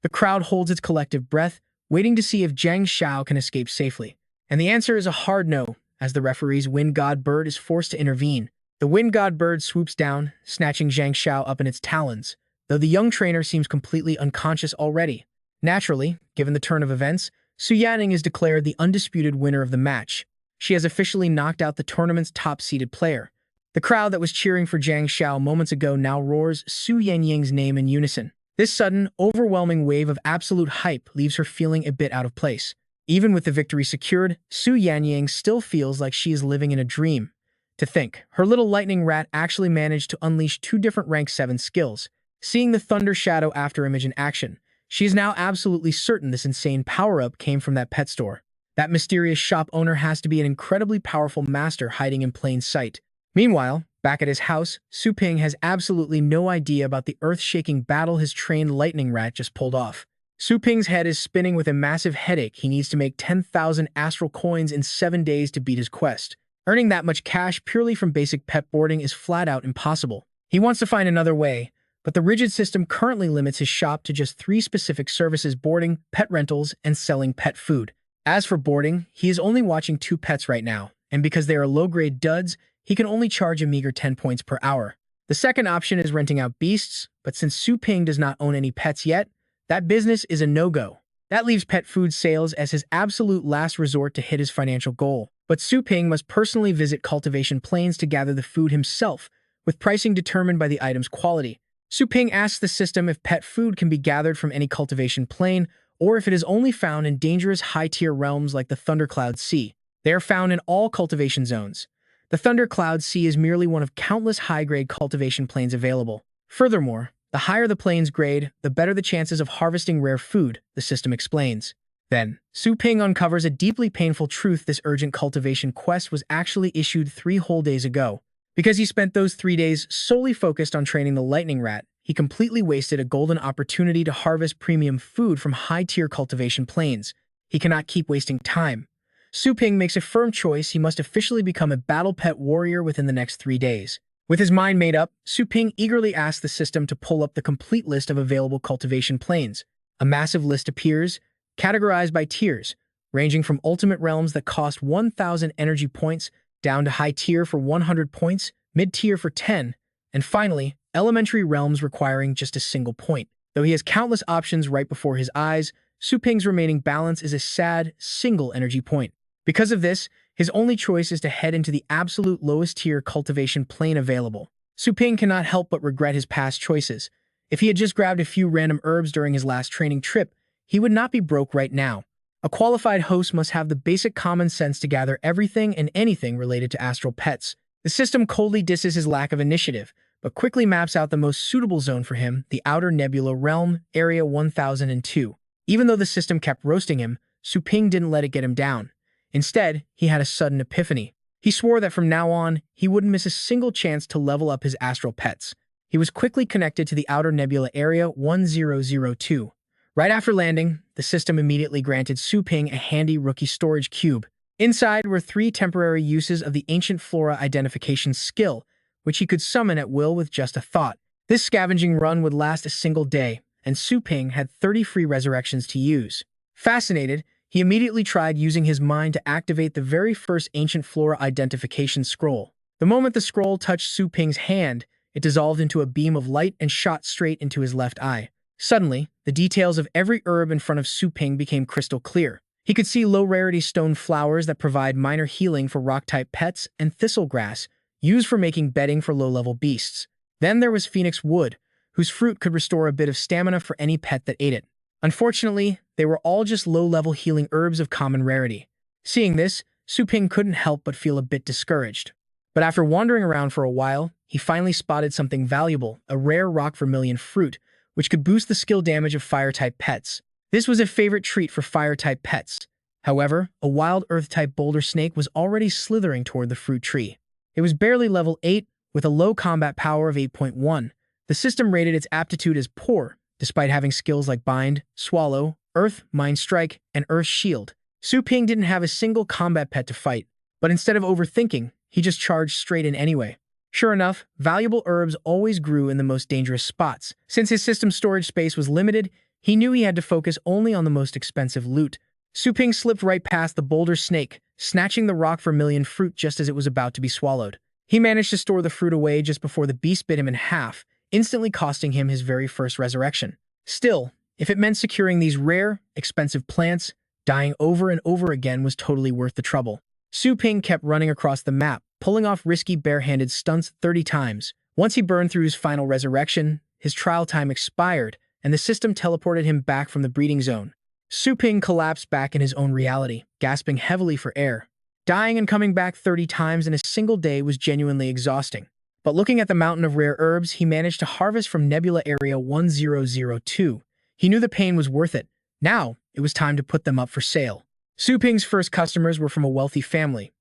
The crowd holds its collective breath, waiting to see if Zhang Xiao can escape safely. And the answer is a hard no, as the referee's Wind God Bird is forced to intervene. The Wind God Bird swoops down, snatching Zhang Xiao up in its talons, though the young trainer seems completely unconscious already. Naturally, given the turn of events, Su Yaning is declared the undisputed winner of the match. She has officially knocked out the tournament's top-seeded player. The crowd that was cheering for Zhang Xiao moments ago now roars Su Yanying's name in unison. This sudden, overwhelming wave of absolute hype leaves her feeling a bit out of place. Even with the victory secured, Su Yanying still feels like she is living in a dream. To think, her little lightning rat actually managed to unleash 2 different rank 7 skills. Seeing the Thunder Shadow After image in action, she is now absolutely certain this insane power-up came from that pet store. That mysterious shop owner has to be an incredibly powerful master hiding in plain sight. Meanwhile, back at his house, Su Ping has absolutely no idea about the earth-shaking battle his trained lightning rat just pulled off. Su Ping's head is spinning with a massive headache. He needs to make 10,000 astral coins in 7 days to beat his quest. Earning that much cash purely from basic pet boarding is flat-out impossible. He wants to find another way, but the rigid system currently limits his shop to just 3 specific services: boarding, pet rentals, and selling pet food. As for boarding, he is only watching 2 pets right now, and because they are low-grade duds, he can only charge a meager 10 points per hour. The second option is renting out beasts, but since Su Ping does not own any pets yet, that business is a no-go. That leaves pet food sales as his absolute last resort to hit his financial goal. But Su Ping must personally visit cultivation plains to gather the food himself, with pricing determined by the item's quality. Su Ping asks the system if pet food can be gathered from any cultivation plain, or if it is only found in dangerous high-tier realms like the Thundercloud Sea. They are found in all cultivation zones. The Thundercloud Sea is merely one of countless high-grade cultivation plains available. Furthermore, the higher the plane's grade, the better the chances of harvesting rare food, the system explains. Then, Su Ping uncovers a deeply painful truth: this urgent cultivation quest was actually issued 3 whole days ago. Because he spent those 3 days solely focused on training the lightning rat, he completely wasted a golden opportunity to harvest premium food from high-tier cultivation plains. He cannot keep wasting time. Su Ping makes a firm choice: he must officially become a battle pet warrior within the next 3 days. With his mind made up, Su Ping eagerly asks the system to pull up the complete list of available cultivation plains. A massive list appears, categorized by tiers, ranging from ultimate realms that cost 1,000 energy points down to high tier for 100 points, mid-tier for 10, and finally, elementary realms requiring just a single point. Though he has countless options right before his eyes, Su Ping's remaining balance is a sad, single energy point. Because of this, his only choice is to head into the absolute lowest tier cultivation plane available. Su Ping cannot help but regret his past choices. If he had just grabbed a few random herbs during his last training trip, he would not be broke right now. A qualified host must have the basic common sense to gather everything and anything related to astral pets. The system coldly disses his lack of initiative, but quickly maps out the most suitable zone for him: the Outer Nebula Realm, Area 1002. Even though the system kept roasting him, Su Ping didn't let it get him down. Instead, he had a sudden epiphany. He swore that from now on, he wouldn't miss a single chance to level up his astral pets. He was quickly connected to the Outer Nebula Area 1002. Right after landing, the system immediately granted Su Ping a handy rookie storage cube. Inside were 3 temporary uses of the Ancient Flora Identification skill, which he could summon at will with just a thought. This scavenging run would last a single day, and Su Ping had 30 free resurrections to use. Fascinated, he immediately tried using his mind to activate the very first Ancient Flora Identification scroll. The moment the scroll touched Su Ping's hand, it dissolved into a beam of light and shot straight into his left eye. Suddenly, the details of every herb in front of Su Ping became crystal clear. He could see low-rarity stone flowers that provide minor healing for rock-type pets and thistle grass, used for making bedding for low-level beasts. Then there was Phoenix Wood, whose fruit could restore a bit of stamina for any pet that ate it. Unfortunately, they were all just low-level healing herbs of common rarity. Seeing this, Su Ping couldn't help but feel a bit discouraged. But after wandering around for a while, he finally spotted something valuable: a rare rock vermilion fruit, which could boost the skill damage of fire-type pets. This was a favorite treat for fire-type pets. However, a wild earth-type boulder snake was already slithering toward the fruit tree. It was barely level 8, with a low combat power of 8.1. The system rated its aptitude as poor, despite having skills like Bind, Swallow, Earth, Mind Strike, and Earth Shield. Su Ping didn't have a single combat pet to fight, but instead of overthinking, he just charged straight in anyway. Sure enough, valuable herbs always grew in the most dangerous spots. Since his system's storage space was limited, he knew he had to focus only on the most expensive loot. Su Ping slipped right past the boulder snake, snatching the rock vermilion fruit just as it was about to be swallowed. He managed to store the fruit away just before the beast bit him in half, instantly costing him his very first resurrection. Still, if it meant securing these rare, expensive plants, dying over and over again was totally worth the trouble. Su Ping kept running across the map, pulling off risky bare-handed stunts 30 times. Once he burned through his final resurrection, his trial time expired, and the system teleported him back from the breeding zone. Su Ping collapsed back in his own reality, gasping heavily for air. Dying and coming back 30 times in a single day was genuinely exhausting. But looking at the mountain of rare herbs he managed to harvest from Nebula Area 1002, he knew the pain was worth it. Now, it was time to put them up for sale. Su Ping's first customers were from a wealthy family.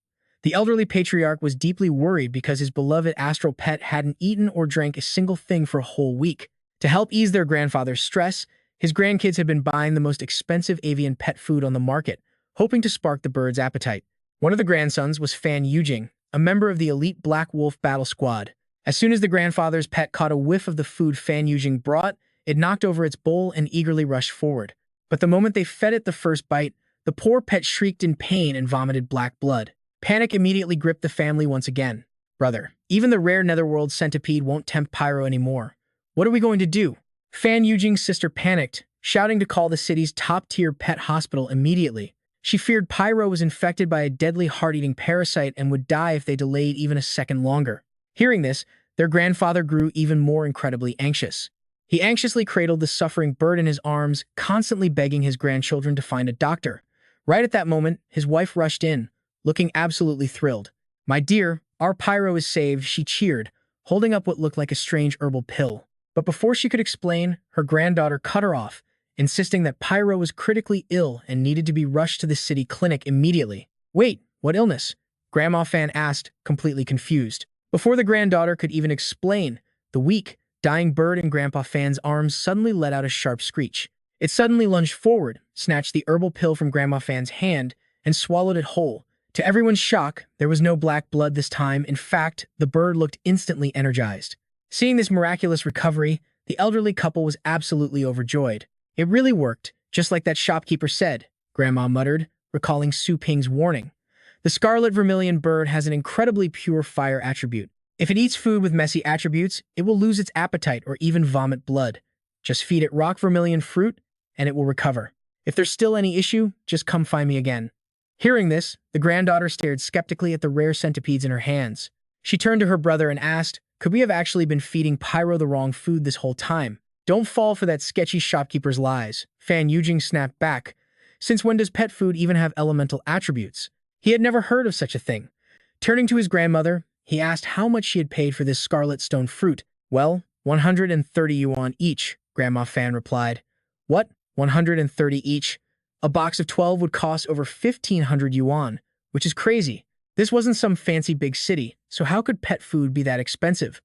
The elderly patriarch was deeply worried because his beloved astral pet hadn't eaten or drank a single thing for a whole week. To help ease their grandfather's stress, his grandkids had been buying the most expensive avian pet food on the market, hoping to spark the bird's appetite. One of the grandsons was Fan Yujing, a member of the elite Black Wolf battle squad. As soon as the grandfather's pet caught a whiff of the food Fan Yujing brought, it knocked over its bowl and eagerly rushed forward. But the moment they fed it the first bite, the poor pet shrieked in pain and vomited black blood. Panic immediately gripped the family once again. Brother, even the rare netherworld centipede won't tempt Pyro anymore. What are we going to do? Fan Yujing's sister panicked, shouting to call the city's top-tier pet hospital immediately. She feared Pyro was infected by a deadly heart-eating parasite and would die if they delayed even a second longer. Hearing this, their grandfather grew even more incredibly anxious. He anxiously cradled the suffering bird in his arms, constantly begging his grandchildren to find a doctor. Right at that moment, his wife rushed in, looking absolutely thrilled. "My dear, our Pyro is saved," she cheered, holding up what looked like a strange herbal pill. But before she could explain, her granddaughter cut her off, insisting that Pyro was critically ill and needed to be rushed to the city clinic immediately. "Wait, what illness?" Grandma Fan asked, completely confused. Before the granddaughter could even explain, the weak, dying bird in Grandpa Fan's arms suddenly let out a sharp screech. It suddenly lunged forward, snatched the herbal pill from Grandma Fan's hand, and swallowed it whole. To everyone's shock, there was no black blood this time. In fact, the bird looked instantly energized. Seeing this miraculous recovery, the elderly couple was absolutely overjoyed. "It really worked, just like that shopkeeper said," Grandma muttered, recalling Su Ping's warning. "The scarlet vermilion bird has an incredibly pure fire attribute. If it eats food with messy attributes, it will lose its appetite or even vomit blood. Just feed it rock vermilion fruit, and it will recover. If there's still any issue, just come find me again." Hearing this, the granddaughter stared skeptically at the rare centipedes in her hands. She turned to her brother and asked, "Could we have actually been feeding Pyro the wrong food this whole time?" "Don't fall for that sketchy shopkeeper's lies," Fan Yujing snapped back. "Since when does pet food even have elemental attributes?" He had never heard of such a thing. Turning to his grandmother, he asked how much she had paid for this scarlet stone fruit. "Well, 130 yuan each," Grandma Fan replied. "What? 130 each? A box of 12 would cost over 1,500 yuan, which is crazy. This wasn't some fancy big city, so how could pet food be that expensive?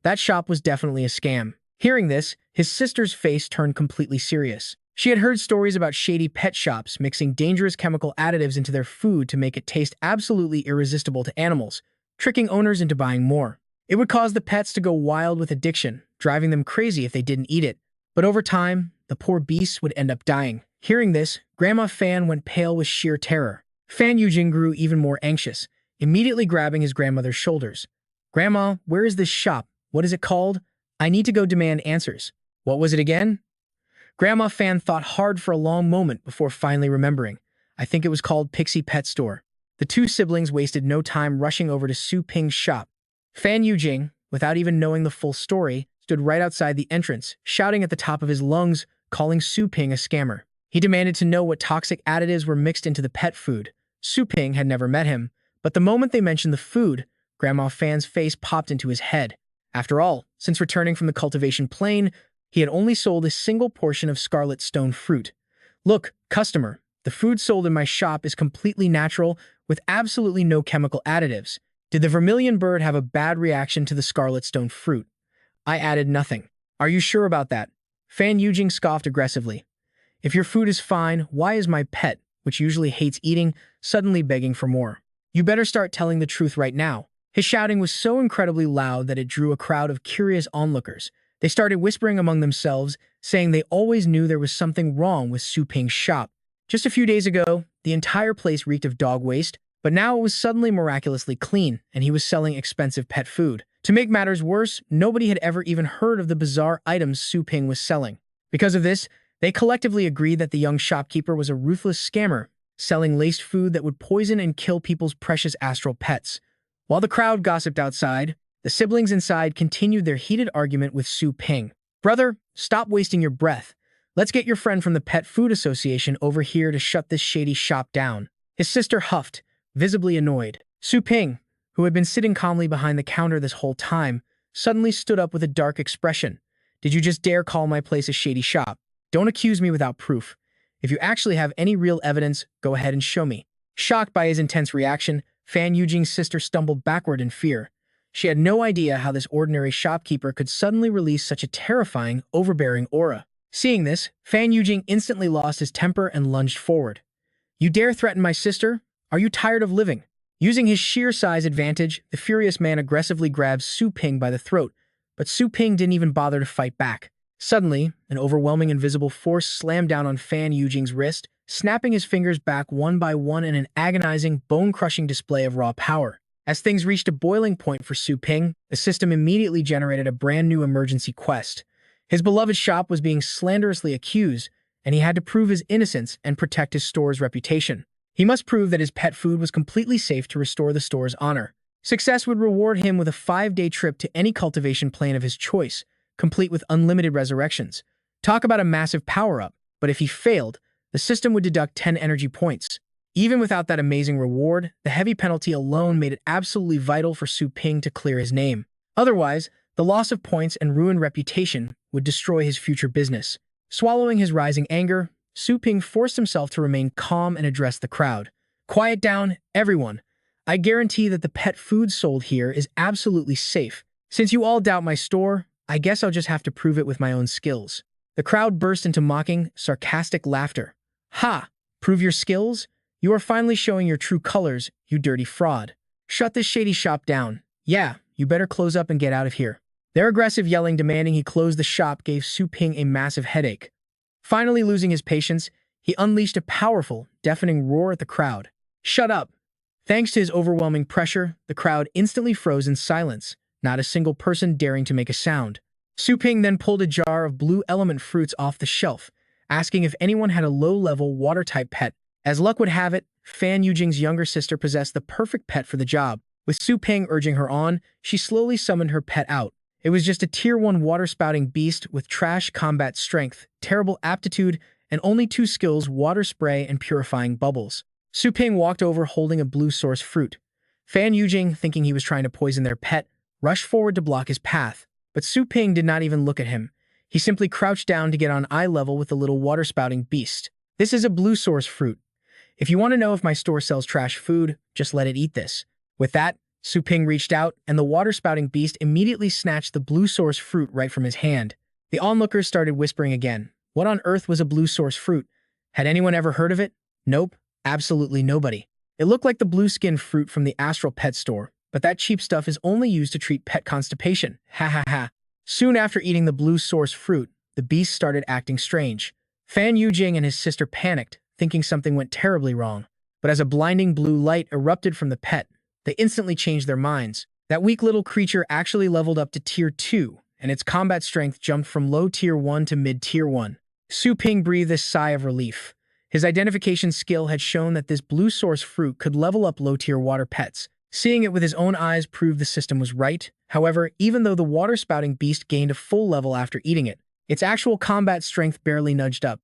That shop was definitely a scam." Hearing this, his sister's face turned completely serious. She had heard stories about shady pet shops mixing dangerous chemical additives into their food to make it taste absolutely irresistible to animals, tricking owners into buying more. It would cause the pets to go wild with addiction, driving them crazy if they didn't eat it. But over time, the poor beasts would end up dying. Hearing this, Grandma Fan went pale with sheer terror. Fan Yujing grew even more anxious, immediately grabbing his grandmother's shoulders. "Grandma, where is this shop? What is it called? I need to go demand answers." "What was it again?" Grandma Fan thought hard for a long moment before finally remembering. "I think it was called Pixie Pet Store." The two siblings wasted no time rushing over to Su Ping's shop. Fan Yujing, without even knowing the full story, stood right outside the entrance, shouting at the top of his lungs, calling Su Ping a scammer. He demanded to know what toxic additives were mixed into the pet food. Su Ping had never met him, but the moment they mentioned the food, Grandma Fan's face popped into his head. After all, since returning from the cultivation plane, he had only sold a single portion of scarlet stone fruit. "Look, customer, the food sold in my shop is completely natural with absolutely no chemical additives. Did the vermilion bird have a bad reaction to the scarlet stone fruit?" "I added nothing." "Are you sure about that?" Fan Yujing scoffed aggressively. If your food is fine, why is my pet, which usually hates eating, suddenly begging for more? You better start telling the truth right now. His shouting was so incredibly loud that it drew a crowd of curious onlookers. They started whispering among themselves, saying they always knew there was something wrong with Su Ping's shop. Just a few days ago, the entire place reeked of dog waste, but now it was suddenly miraculously clean, and he was selling expensive pet food. To make matters worse, nobody had ever even heard of the bizarre items Su Ping was selling. Because of this, they collectively agreed that the young shopkeeper was a ruthless scammer, selling laced food that would poison and kill people's precious astral pets. While the crowd gossiped outside, the siblings inside continued their heated argument with Su Ping. "Brother, stop wasting your breath. Let's get your friend from the Pet Food Association over here to shut this shady shop down." His sister huffed, visibly annoyed. Su Ping, who had been sitting calmly behind the counter this whole time, suddenly stood up with a dark expression. "Did you just dare call my place a shady shop? Don't accuse me without proof. If you actually have any real evidence, go ahead and show me." Shocked by his intense reaction, Fan Yujing's sister stumbled backward in fear. She had no idea how this ordinary shopkeeper could suddenly release such a terrifying, overbearing aura. Seeing this, Fan Yujing instantly lost his temper and lunged forward. "You dare threaten my sister? Are you tired of living?" Using his sheer size advantage, the furious man aggressively grabbed Su Ping by the throat, but Su Ping didn't even bother to fight back. Suddenly, an overwhelming invisible force slammed down on Fan Yujing's wrist, snapping his fingers back one by one in an agonizing, bone-crushing display of raw power. As things reached a boiling point for Su Ping, the system immediately generated a brand new emergency quest. His beloved shop was being slanderously accused, and he had to prove his innocence and protect his store's reputation. He must prove that his pet food was completely safe to restore the store's honor. Success would reward him with a 5-day trip to any cultivation plane of his choice, complete with unlimited resurrections. Talk about a massive power-up, but if he failed, the system would deduct 10 energy points. Even without that amazing reward, the heavy penalty alone made it absolutely vital for Su Ping to clear his name. Otherwise, the loss of points and ruined reputation would destroy his future business. Swallowing his rising anger, Su Ping forced himself to remain calm and address the crowd. "Quiet down, everyone. I guarantee that the pet food sold here is absolutely safe. Since you all doubt my store, I guess I'll just have to prove it with my own skills." The crowd burst into mocking, sarcastic laughter. "Ha! Prove your skills? You are finally showing your true colors, you dirty fraud. Shut this shady shop down. Yeah, you better close up and get out of here." Their aggressive yelling demanding he close the shop gave Su Ping a massive headache. Finally losing his patience, he unleashed a powerful, deafening roar at the crowd. "Shut up!" Thanks to his overwhelming pressure, the crowd instantly froze in silence, not a single person daring to make a sound. Su Ping then pulled a jar of blue element fruits off the shelf, asking if anyone had a low-level water-type pet. As luck would have it, Fan Yujing's younger sister possessed the perfect pet for the job. With Su Ping urging her on, she slowly summoned her pet out. It was just a Tier 1 water-spouting beast with trash combat strength, terrible aptitude, and only 2 skills: water spray and purifying bubbles. Su Ping walked over holding a blue source fruit. Fan Yujing, thinking he was trying to poison their pet, rushed forward to block his path. But Su Ping did not even look at him. He simply crouched down to get on eye level with the little water-spouting beast. "This is a blue source fruit. If you want to know if my store sells trash food, just let it eat this." With that, Su Ping reached out, and the water-spouting beast immediately snatched the blue source fruit right from his hand. The onlookers started whispering again. What on earth was a blue source fruit? Had anyone ever heard of it? Nope, absolutely nobody. It looked like the blue-skinned fruit from the Astral Pet Store, but that cheap stuff is only used to treat pet constipation. Ha ha ha. Soon after eating the blue source fruit, the beast started acting strange. Fan Yujing and his sister panicked, thinking something went terribly wrong. But as a blinding blue light erupted from the pet, they instantly changed their minds. That weak little creature actually leveled up to Tier 2, and its combat strength jumped from low Tier 1 to mid Tier 1. Su Ping breathed a sigh of relief. His identification skill had shown that this blue source fruit could level up low-tier water pets. Seeing it with his own eyes proved the system was right. However, even though the water-spouting beast gained a full level after eating it, its actual combat strength barely nudged up.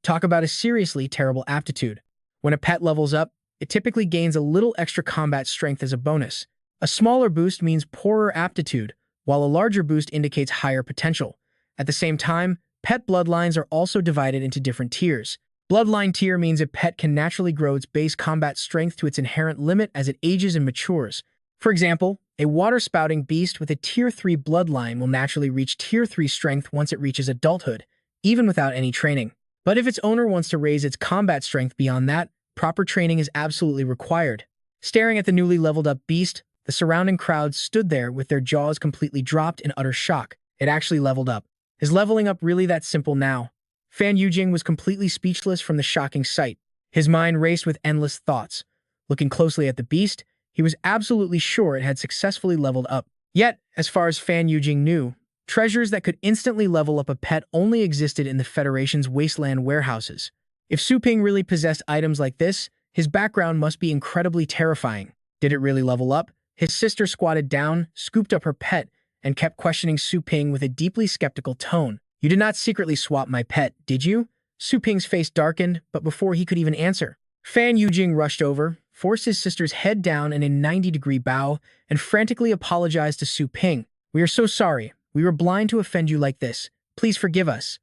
Talk about a seriously terrible aptitude. When a pet levels up, it typically gains a little extra combat strength as a bonus. A smaller boost means poorer aptitude, while a larger boost indicates higher potential. At the same time, pet bloodlines are also divided into different tiers. Bloodline tier means a pet can naturally grow its base combat strength to its inherent limit as it ages and matures. For example, a water-spouting beast with a Tier 3 bloodline will naturally reach Tier 3 strength once it reaches adulthood. even without any training. But if its owner wants to raise its combat strength beyond that, proper training is absolutely required. Staring at the newly leveled up beast, the surrounding crowd stood there with their jaws completely dropped in utter shock. It actually leveled up. Is leveling up really that simple now? Fan Yujing was completely speechless from the shocking sight. His mind raced with endless thoughts. Looking closely at the beast, he was absolutely sure it had successfully leveled up. Yet, as far as Fan Yujing knew, treasures that could instantly level up a pet only existed in the Federation's wasteland warehouses. If Su Ping really possessed items like this, his background must be incredibly terrifying. Did it really level up? His sister squatted down, scooped up her pet, and kept questioning Su Ping with a deeply skeptical tone. "You did not secretly swap my pet, did you?" Su Ping's face darkened, but before he could even answer, Fan Yujing rushed over, forced his sister's head down in a 90-degree bow, and frantically apologized to Su Ping. "We are so sorry. We were blind to offend you like this. Please forgive us."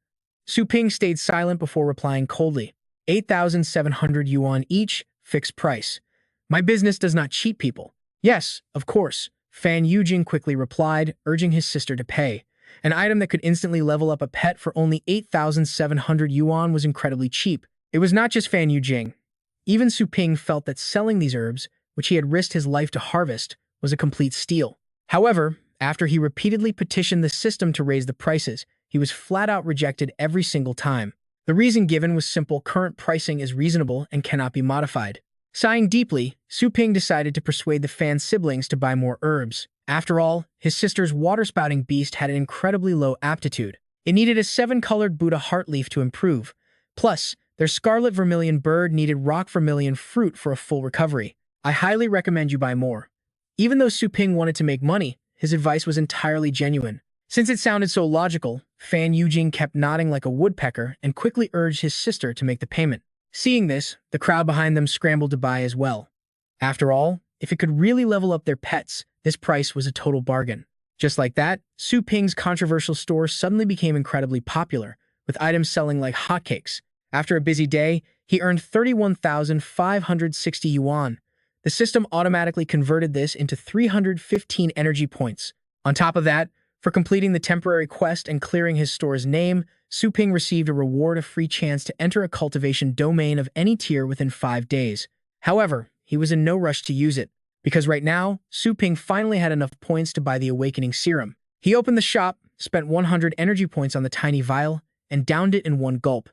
Su Ping stayed silent before replying coldly. 8,700 yuan each, fixed price. "My business does not cheat people." "Yes, of course," Fan Yujing quickly replied, urging his sister to pay. An item that could instantly level up a pet for only 8,700 yuan was incredibly cheap. It was not just Fan Yujing. Even Su Ping felt that selling these herbs, which he had risked his life to harvest, was a complete steal. However, after he repeatedly petitioned the system to raise the prices, he was flat-out rejected every single time. The reason given was simple: current pricing is reasonable and cannot be modified. Sighing deeply, Su Ping decided to persuade the Fan siblings to buy more herbs. After all, his sister's water-spouting beast had an incredibly low aptitude. It needed a 7-colored Buddha heart leaf to improve. Plus, their scarlet vermilion bird needed rock vermilion fruit for a full recovery. "I highly recommend you buy more." Even though Su Ping wanted to make money, his advice was entirely genuine. Since it sounded so logical, Fan Yujing kept nodding like a woodpecker and quickly urged his sister to make the payment. Seeing this, the crowd behind them scrambled to buy as well. After all, if it could really level up their pets, this price was a total bargain. Just like that, Su Ping's controversial store suddenly became incredibly popular, with items selling like hotcakes. After a busy day, he earned 31,560 yuan. The system automatically converted this into 315 energy points. On top of that, for completing the temporary quest and clearing his store's name, Su Ping received a reward: a free chance to enter a cultivation domain of any tier within 5 days. However, he was in no rush to use it, because right now, Su Ping finally had enough points to buy the Awakening Serum. He opened the shop, spent 100 energy points on the tiny vial, and downed it in one gulp.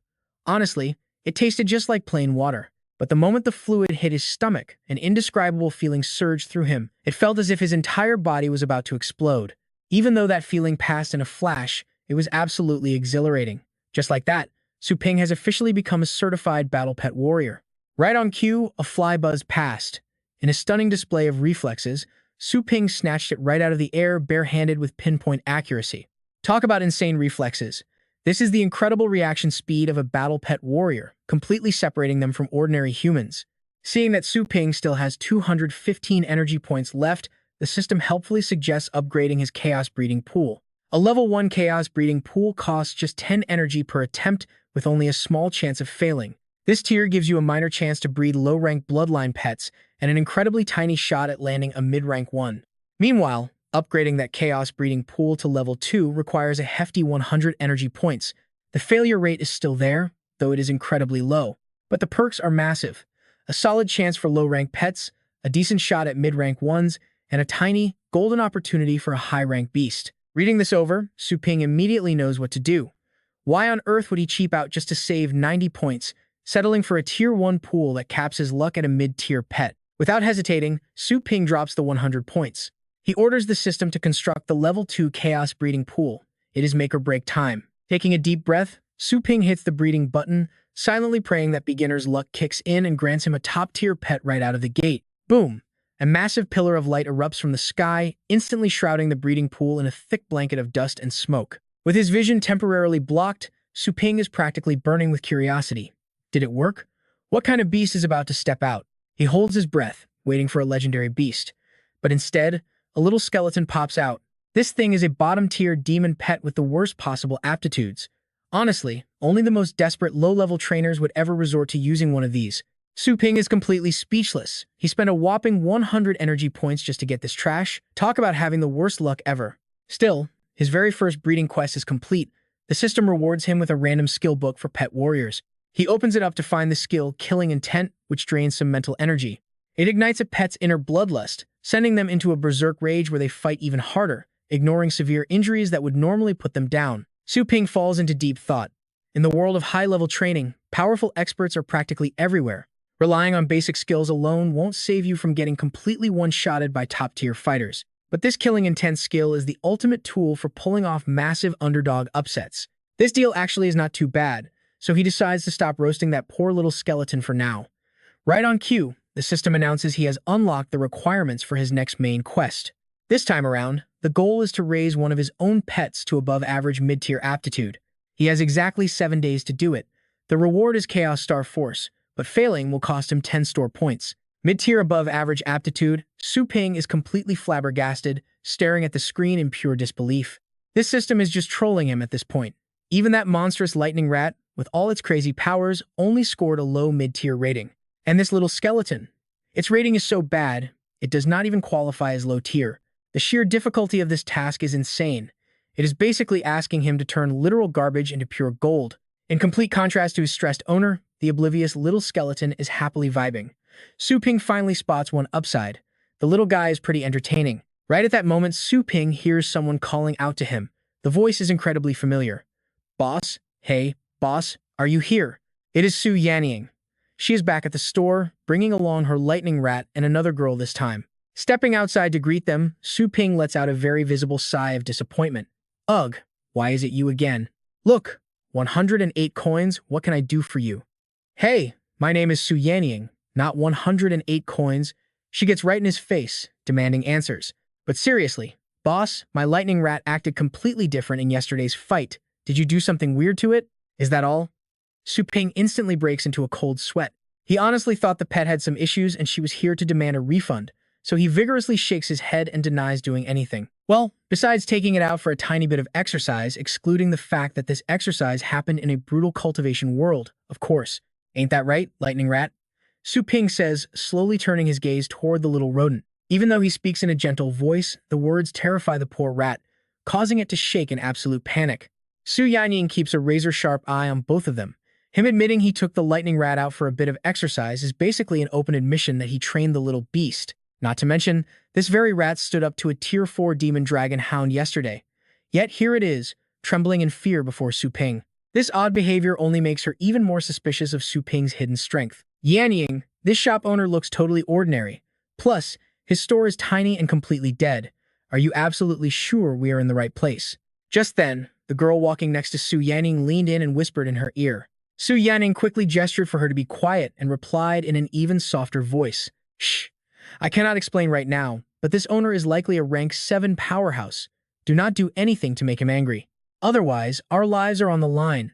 Honestly, it tasted just like plain water. But the moment the fluid hit his stomach, an indescribable feeling surged through him. It felt as if his entire body was about to explode. Even though that feeling passed in a flash, it was absolutely exhilarating. Just like that, Su Ping has officially become a certified battle pet warrior. Right on cue, a fly buzzed past. In a stunning display of reflexes, Su Ping snatched it right out of the air, barehanded with pinpoint accuracy. Talk about insane reflexes. This is the incredible reaction speed of a battle pet warrior, completely separating them from ordinary humans. Seeing that Su Ping still has 215 energy points left, the system helpfully suggests upgrading his Chaos Breeding Pool. A level 1 Chaos Breeding Pool costs just 10 energy per attempt, with only a small chance of failing. This tier gives you a minor chance to breed low-rank bloodline pets and an incredibly tiny shot at landing a mid-rank one. Meanwhile, upgrading that Chaos Breeding Pool to level 2 requires a hefty 100 energy points. The failure rate is still there, though it is incredibly low. But the perks are massive. A solid chance for low-rank pets, a decent shot at mid-rank ones, and a tiny, golden opportunity for a high-rank beast. Reading this over, Su Ping immediately knows what to do. Why on earth would he cheap out just to save 90 points, settling for a Tier 1 pool that caps his luck at a mid-tier pet? Without hesitating, Su Ping drops the 100 points. He orders the system to construct the Level 2 Chaos Breeding Pool. It is make or break time. Taking a deep breath, Su Ping hits the breeding button, silently praying that beginner's luck kicks in and grants him a top-tier pet right out of the gate. Boom! A massive pillar of light erupts from the sky, instantly shrouding the breeding pool in a thick blanket of dust and smoke. With his vision temporarily blocked, Su Ping is practically burning with curiosity. Did it work? What kind of beast is about to step out? He holds his breath, waiting for a legendary beast. But instead, a little skeleton pops out. This thing is a bottom-tier demon pet with the worst possible aptitudes. Honestly, only the most desperate low-level trainers would ever resort to using one of these. Su Ping is completely speechless. He spent a whopping 100 energy points just to get this trash. Talk about having the worst luck ever. Still, his very first breeding quest is complete, The system rewards him with a random skill book for pet warriors. He opens it up to find the skill Killing Intent, which drains some mental energy. It ignites a pet's inner bloodlust, sending them into a berserk rage where they fight even harder, ignoring severe injuries that would normally put them down. Su Ping falls into deep thought. In the world of high-level training, powerful experts are practically everywhere. Relying on basic skills alone won't save you from getting completely one-shotted by top-tier fighters. But this Killing Intent skill is the ultimate tool for pulling off massive underdog upsets. This deal actually is not too bad, so he decides to stop roasting that poor little skeleton for now. Right on cue, the system announces he has unlocked the requirements for his next main quest. This time around, the goal is to raise one of his own pets to above-average mid-tier aptitude. He has exactly 7 days to do it. The reward is Chaos Star Force, but failing will cost him 10 store points. Mid-tier above-average aptitude, Su Ping is completely flabbergasted, staring at the screen in pure disbelief. This system is just trolling him at this point. Even that monstrous lightning rat, with all its crazy powers, only scored a low mid-tier rating. And this little skeleton, its rating is so bad, it does not even qualify as low tier. The sheer difficulty of this task is insane. It is basically asking him to turn literal garbage into pure gold. In complete contrast to his stressed owner, the oblivious little skeleton is happily vibing. Su Ping finally spots one upside. The little guy is pretty entertaining. Right at that moment, Su Ping hears someone calling out to him. The voice is incredibly familiar. "Boss? Hey, boss, are you here?" It is Su Yanning. She is back at the store, bringing along her lightning rat and another girl this time. Stepping outside to greet them, Su Ping lets out a very visible sigh of disappointment. "Ugh, why is it you again? Look, 108 coins, what can I do for you?" "Hey, my name is Su Yanning, not 108 coins." She gets right in his face, demanding answers. "But seriously, boss, my lightning rat acted completely different in yesterday's fight. Did you do something weird to it? Is that all?" Su Ping instantly breaks into a cold sweat. He honestly thought the pet had some issues and she was here to demand a refund, so he vigorously shakes his head and denies doing anything. Well, besides taking it out for a tiny bit of exercise, excluding the fact that this exercise happened in a brutal cultivation world, of course. Ain't that right, lightning rat? Su Ping says, slowly turning his gaze toward the little rodent. Even though he speaks in a gentle voice, the words terrify the poor rat, causing it to shake in absolute panic. Su Yanning keeps a razor-sharp eye on both of them. Him admitting he took the lightning rat out for a bit of exercise is basically an open admission that he trained the little beast. Not to mention, this very rat stood up to a tier 4 demon dragon hound yesterday. Yet here it is, trembling in fear before Su Ping. This odd behavior only makes her even more suspicious of Su Ping's hidden strength. Yanning, this shop owner looks totally ordinary. Plus, his store is tiny and completely dead. Are you absolutely sure we are in the right place? Just then, the girl walking next to Su Yanning leaned in and whispered in her ear. Su Yanning quickly gestured for her to be quiet and replied in an even softer voice. "Shh. I cannot explain right now, but this owner is likely a rank 7 powerhouse. Do not do anything to make him angry. Otherwise, our lives are on the line."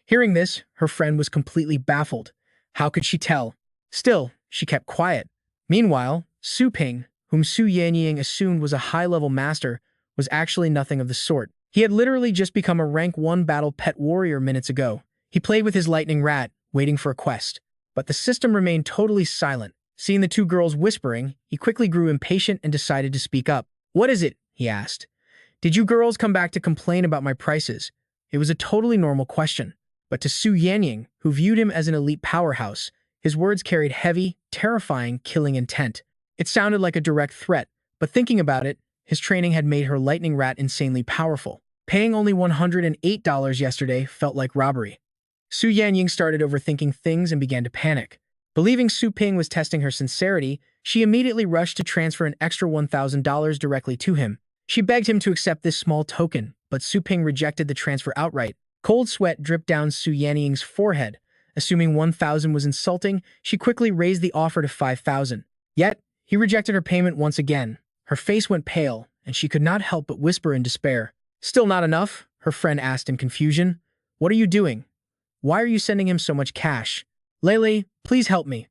Hearing this, her friend was completely baffled. How could she tell? Still, she kept quiet. Meanwhile, Su Ping, whom Su Yanning assumed was a high-level master, was actually nothing of the sort. He had literally just become a rank 1 battle pet warrior minutes ago. He played with his lightning rat, waiting for a quest. But the system remained totally silent. Seeing the two girls whispering, he quickly grew impatient and decided to speak up. "What is it?" he asked. "Did you girls come back to complain about my prices?" It was a totally normal question. But to Su Yanning, who viewed him as an elite powerhouse, his words carried heavy, terrifying, killing intent. It sounded like a direct threat, but thinking about it, his training had made her lightning rat insanely powerful. Paying only $108 yesterday felt like robbery. Su Yanning started overthinking things and began to panic. Believing Su Ping was testing her sincerity, she immediately rushed to transfer an extra $1,000 directly to him. She begged him to accept this small token, but Su Ping rejected the transfer outright. Cold sweat dripped down Su Yanning's forehead. Assuming 1,000 was insulting, she quickly raised the offer to 5,000. Yet, he rejected her payment once again. Her face went pale, and she could not help but whisper in despair. "Still not enough?" her friend asked in confusion. "What are you doing? Why are you sending him so much cash?" "Lele, please help me.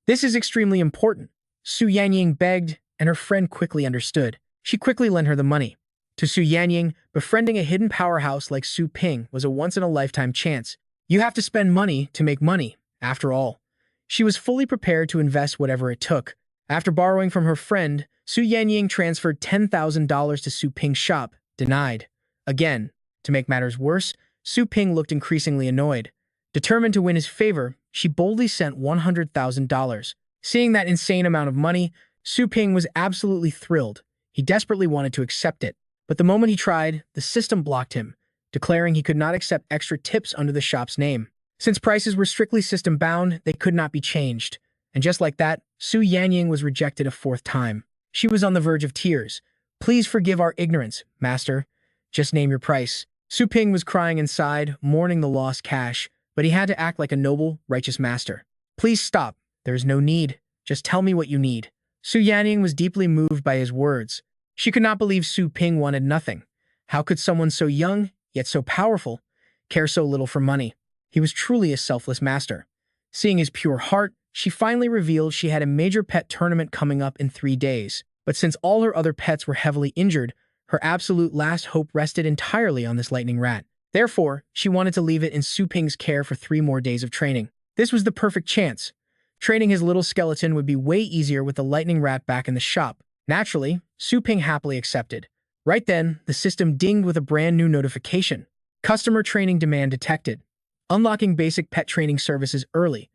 This is extremely important." Su Yanning begged, and her friend quickly understood. She quickly lent her the money. To Su Yanning, befriending a hidden powerhouse like Su Ping was a once-in-a-lifetime chance. You have to spend money to make money, after all. She was fully prepared to invest whatever it took. After borrowing from her friend, Su Yanning transferred $10,000 to Su Ping's shop, denied. Again, To make matters worse, Su Ping looked increasingly annoyed. Determined to win his favor, she boldly sent $100,000. Seeing that insane amount of money, Su Ping was absolutely thrilled. He desperately wanted to accept it. But the moment he tried, the system blocked him, declaring he could not accept extra tips under the shop's name. Since prices were strictly system-bound, they could not be changed. And just like that, Su Yanying was rejected a fourth time. She was on the verge of tears. "Please forgive our ignorance, master. Just name your price." Su Ping was crying inside, mourning the lost cash, but he had to act like a noble, righteous master. "Please stop. There is no need. Just tell me what you need." Su Yanying was deeply moved by his words. She could not believe Su Ping wanted nothing. How could someone so young, yet so powerful, care so little for money? He was truly a selfless master. Seeing his pure heart, she finally revealed she had a major pet tournament coming up in 3 days. But since all her other pets were heavily injured, her absolute last hope rested entirely on this lightning rat. Therefore, she wanted to leave it in Su Ping's care for 3 more days of training. This was the perfect chance. Training his little skeleton would be way easier with the lightning rat back in the shop. Naturally, Su Ping happily accepted. Right then, the system dinged with a brand new notification. Customer training demand detected. Unlocking basic pet training services early.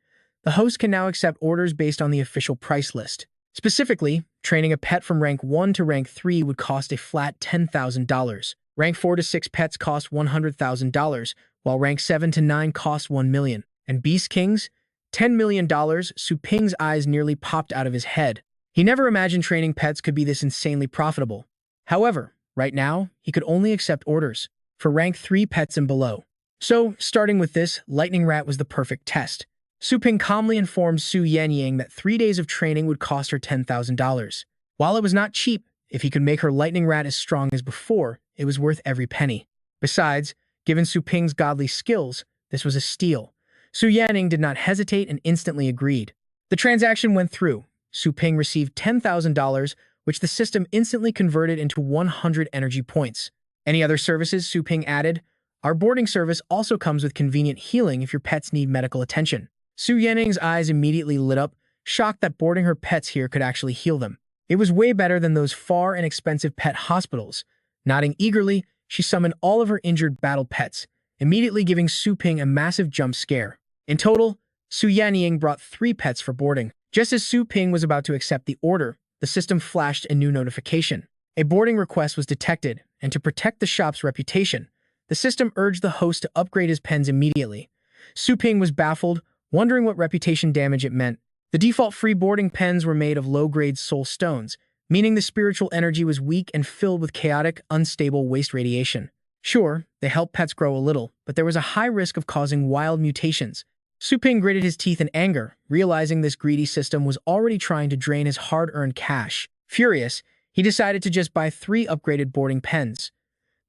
The host can now accept orders based on the official price list. Specifically, training a pet from rank 1 to rank 3 would cost a flat $10,000. Rank 4 to 6 pets cost $100,000, while rank 7 to 9 cost $1 million. And Beast Kings? $10 million. Su Ping's eyes nearly popped out of his head. He never imagined training pets could be this insanely profitable. However, right now, he could only accept orders for rank 3 pets and below. So, starting with this, Lightning Rat was the perfect test. Su Ping calmly informed Su Yanying that 3 days of training would cost her $10,000. While it was not cheap, if he could make her Lightning Rat as strong as before, it was worth every penny. Besides, given Su Ping's godly skills, this was a steal. Su Yanying did not hesitate and instantly agreed. The transaction went through. Su Ping received $10,000, which the system instantly converted into 100 energy points. Any other services? Su Ping added. Our boarding service also comes with convenient healing if your pets need medical attention. Su Yanying's eyes immediately lit up, shocked that boarding her pets here could actually heal them. It was way better than those far and expensive pet hospitals. Nodding eagerly, she summoned all of her injured battle pets, immediately giving Su Ping a massive jump scare. In total, Su Yanying brought 3 pets for boarding. Just as Su Ping was about to accept the order, the system flashed a new notification. A boarding request was detected, and to protect the shop's reputation, the system urged the host to upgrade his pens immediately. Su Ping was baffled, wondering what reputation damage it meant. The default free boarding pens were made of low-grade soul stones, meaning the spiritual energy was weak and filled with chaotic, unstable waste radiation. Sure, they helped pets grow a little, but there was a high risk of causing wild mutations. Su Ping gritted his teeth in anger, realizing this greedy system was already trying to drain his hard-earned cash. Furious, he decided to just buy 3 upgraded boarding pens.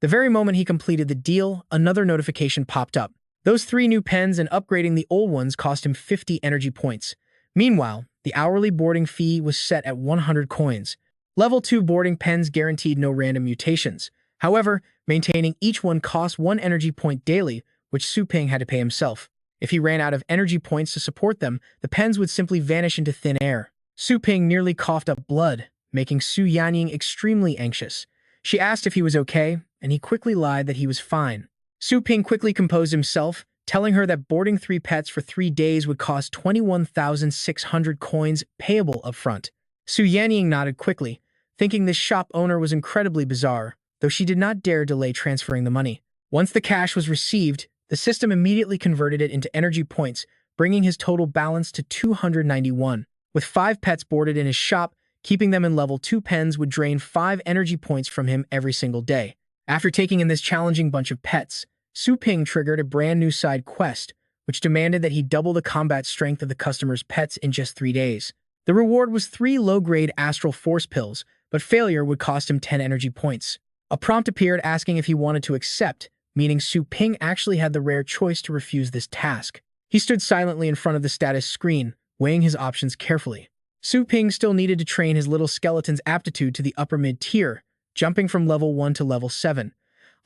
The very moment he completed the deal, another notification popped up. Those 3 new pens and upgrading the old ones cost him 50 energy points. Meanwhile, the hourly boarding fee was set at 100 coins. Level 2 boarding pens guaranteed no random mutations. However, maintaining each one cost 1 energy point daily, which Su Ping had to pay himself. If he ran out of energy points to support them, the pens would simply vanish into thin air. Su Ping nearly coughed up blood, making Su Yanying extremely anxious. She asked if he was okay, and he quickly lied that he was fine. Su Ping quickly composed himself, telling her that boarding 3 pets for 3 days would cost 21,600 coins payable upfront. Su Yanying nodded quickly, thinking this shop owner was incredibly bizarre, though she did not dare delay transferring the money. Once the cash was received, the system immediately converted it into energy points, bringing his total balance to 291. With 5 pets boarded in his shop, keeping them in level 2 pens would drain 5 energy points from him every single day. After taking in this challenging bunch of pets, Su Ping triggered a brand new side quest, which demanded that he double the combat strength of the customer's pets in just 3 days. The reward was 3 low-grade astral force pills, but failure would cost him 10 energy points. A prompt appeared asking if he wanted to accept, meaning Su Ping actually had the rare choice to refuse this task. He stood silently in front of the status screen, weighing his options carefully. Su Ping still needed to train his little skeleton's aptitude to the upper mid-tier, jumping from level 1 to level 7.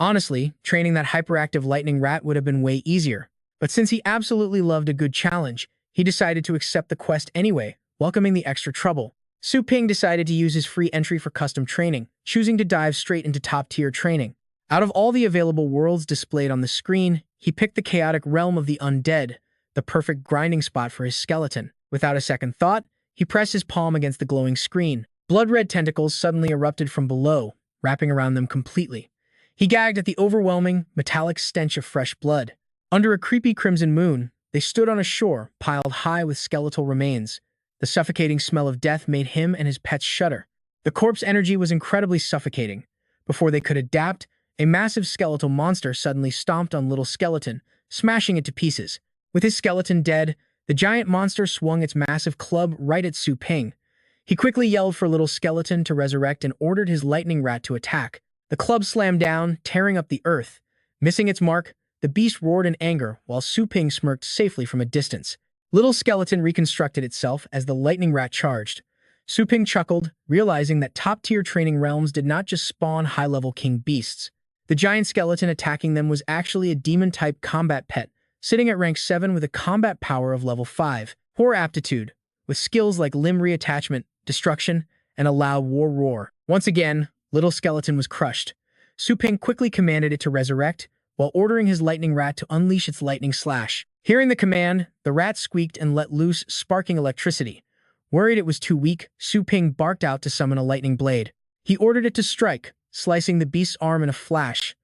Honestly, training that hyperactive lightning rat would have been way easier. But since he absolutely loved a good challenge, he decided to accept the quest anyway, welcoming the extra trouble. Su Ping decided to use his free entry for custom training, choosing to dive straight into top-tier training. Out of all the available worlds displayed on the screen, he picked the chaotic realm of the undead, the perfect grinding spot for his skeleton. Without a second thought, he pressed his palm against the glowing screen. Blood-red tentacles suddenly erupted from below, wrapping around them completely. He gagged at the overwhelming, metallic stench of fresh blood. Under a creepy crimson moon, they stood on a shore piled high with skeletal remains. The suffocating smell of death made him and his pets shudder. The corpse energy was incredibly suffocating. Before they could adapt, a massive skeletal monster suddenly stomped on Little Skeleton, smashing it to pieces. With his skeleton dead, the giant monster swung its massive club right at Su Ping. He quickly yelled for Little Skeleton to resurrect and ordered his lightning rat to attack. The club slammed down, tearing up the earth. Missing its mark, the beast roared in anger while Su Ping smirked safely from a distance. Little Skeleton reconstructed itself as the lightning rat charged. Su Ping chuckled, realizing that top-tier training realms did not just spawn high-level king beasts. The giant skeleton attacking them was actually a demon-type combat pet, sitting at rank 7 with a combat power of level 5. Poor aptitude, with skills like limb reattachment, destruction, and a loud war roar. Once again, Little Skeleton was crushed. Su Ping quickly commanded it to resurrect, while ordering his lightning rat to unleash its lightning slash. Hearing the command, the rat squeaked and let loose, sparking electricity. Worried it was too weak, Su Ping barked out to summon a lightning blade. He ordered it to strike, slicing the beast's arm in a flash.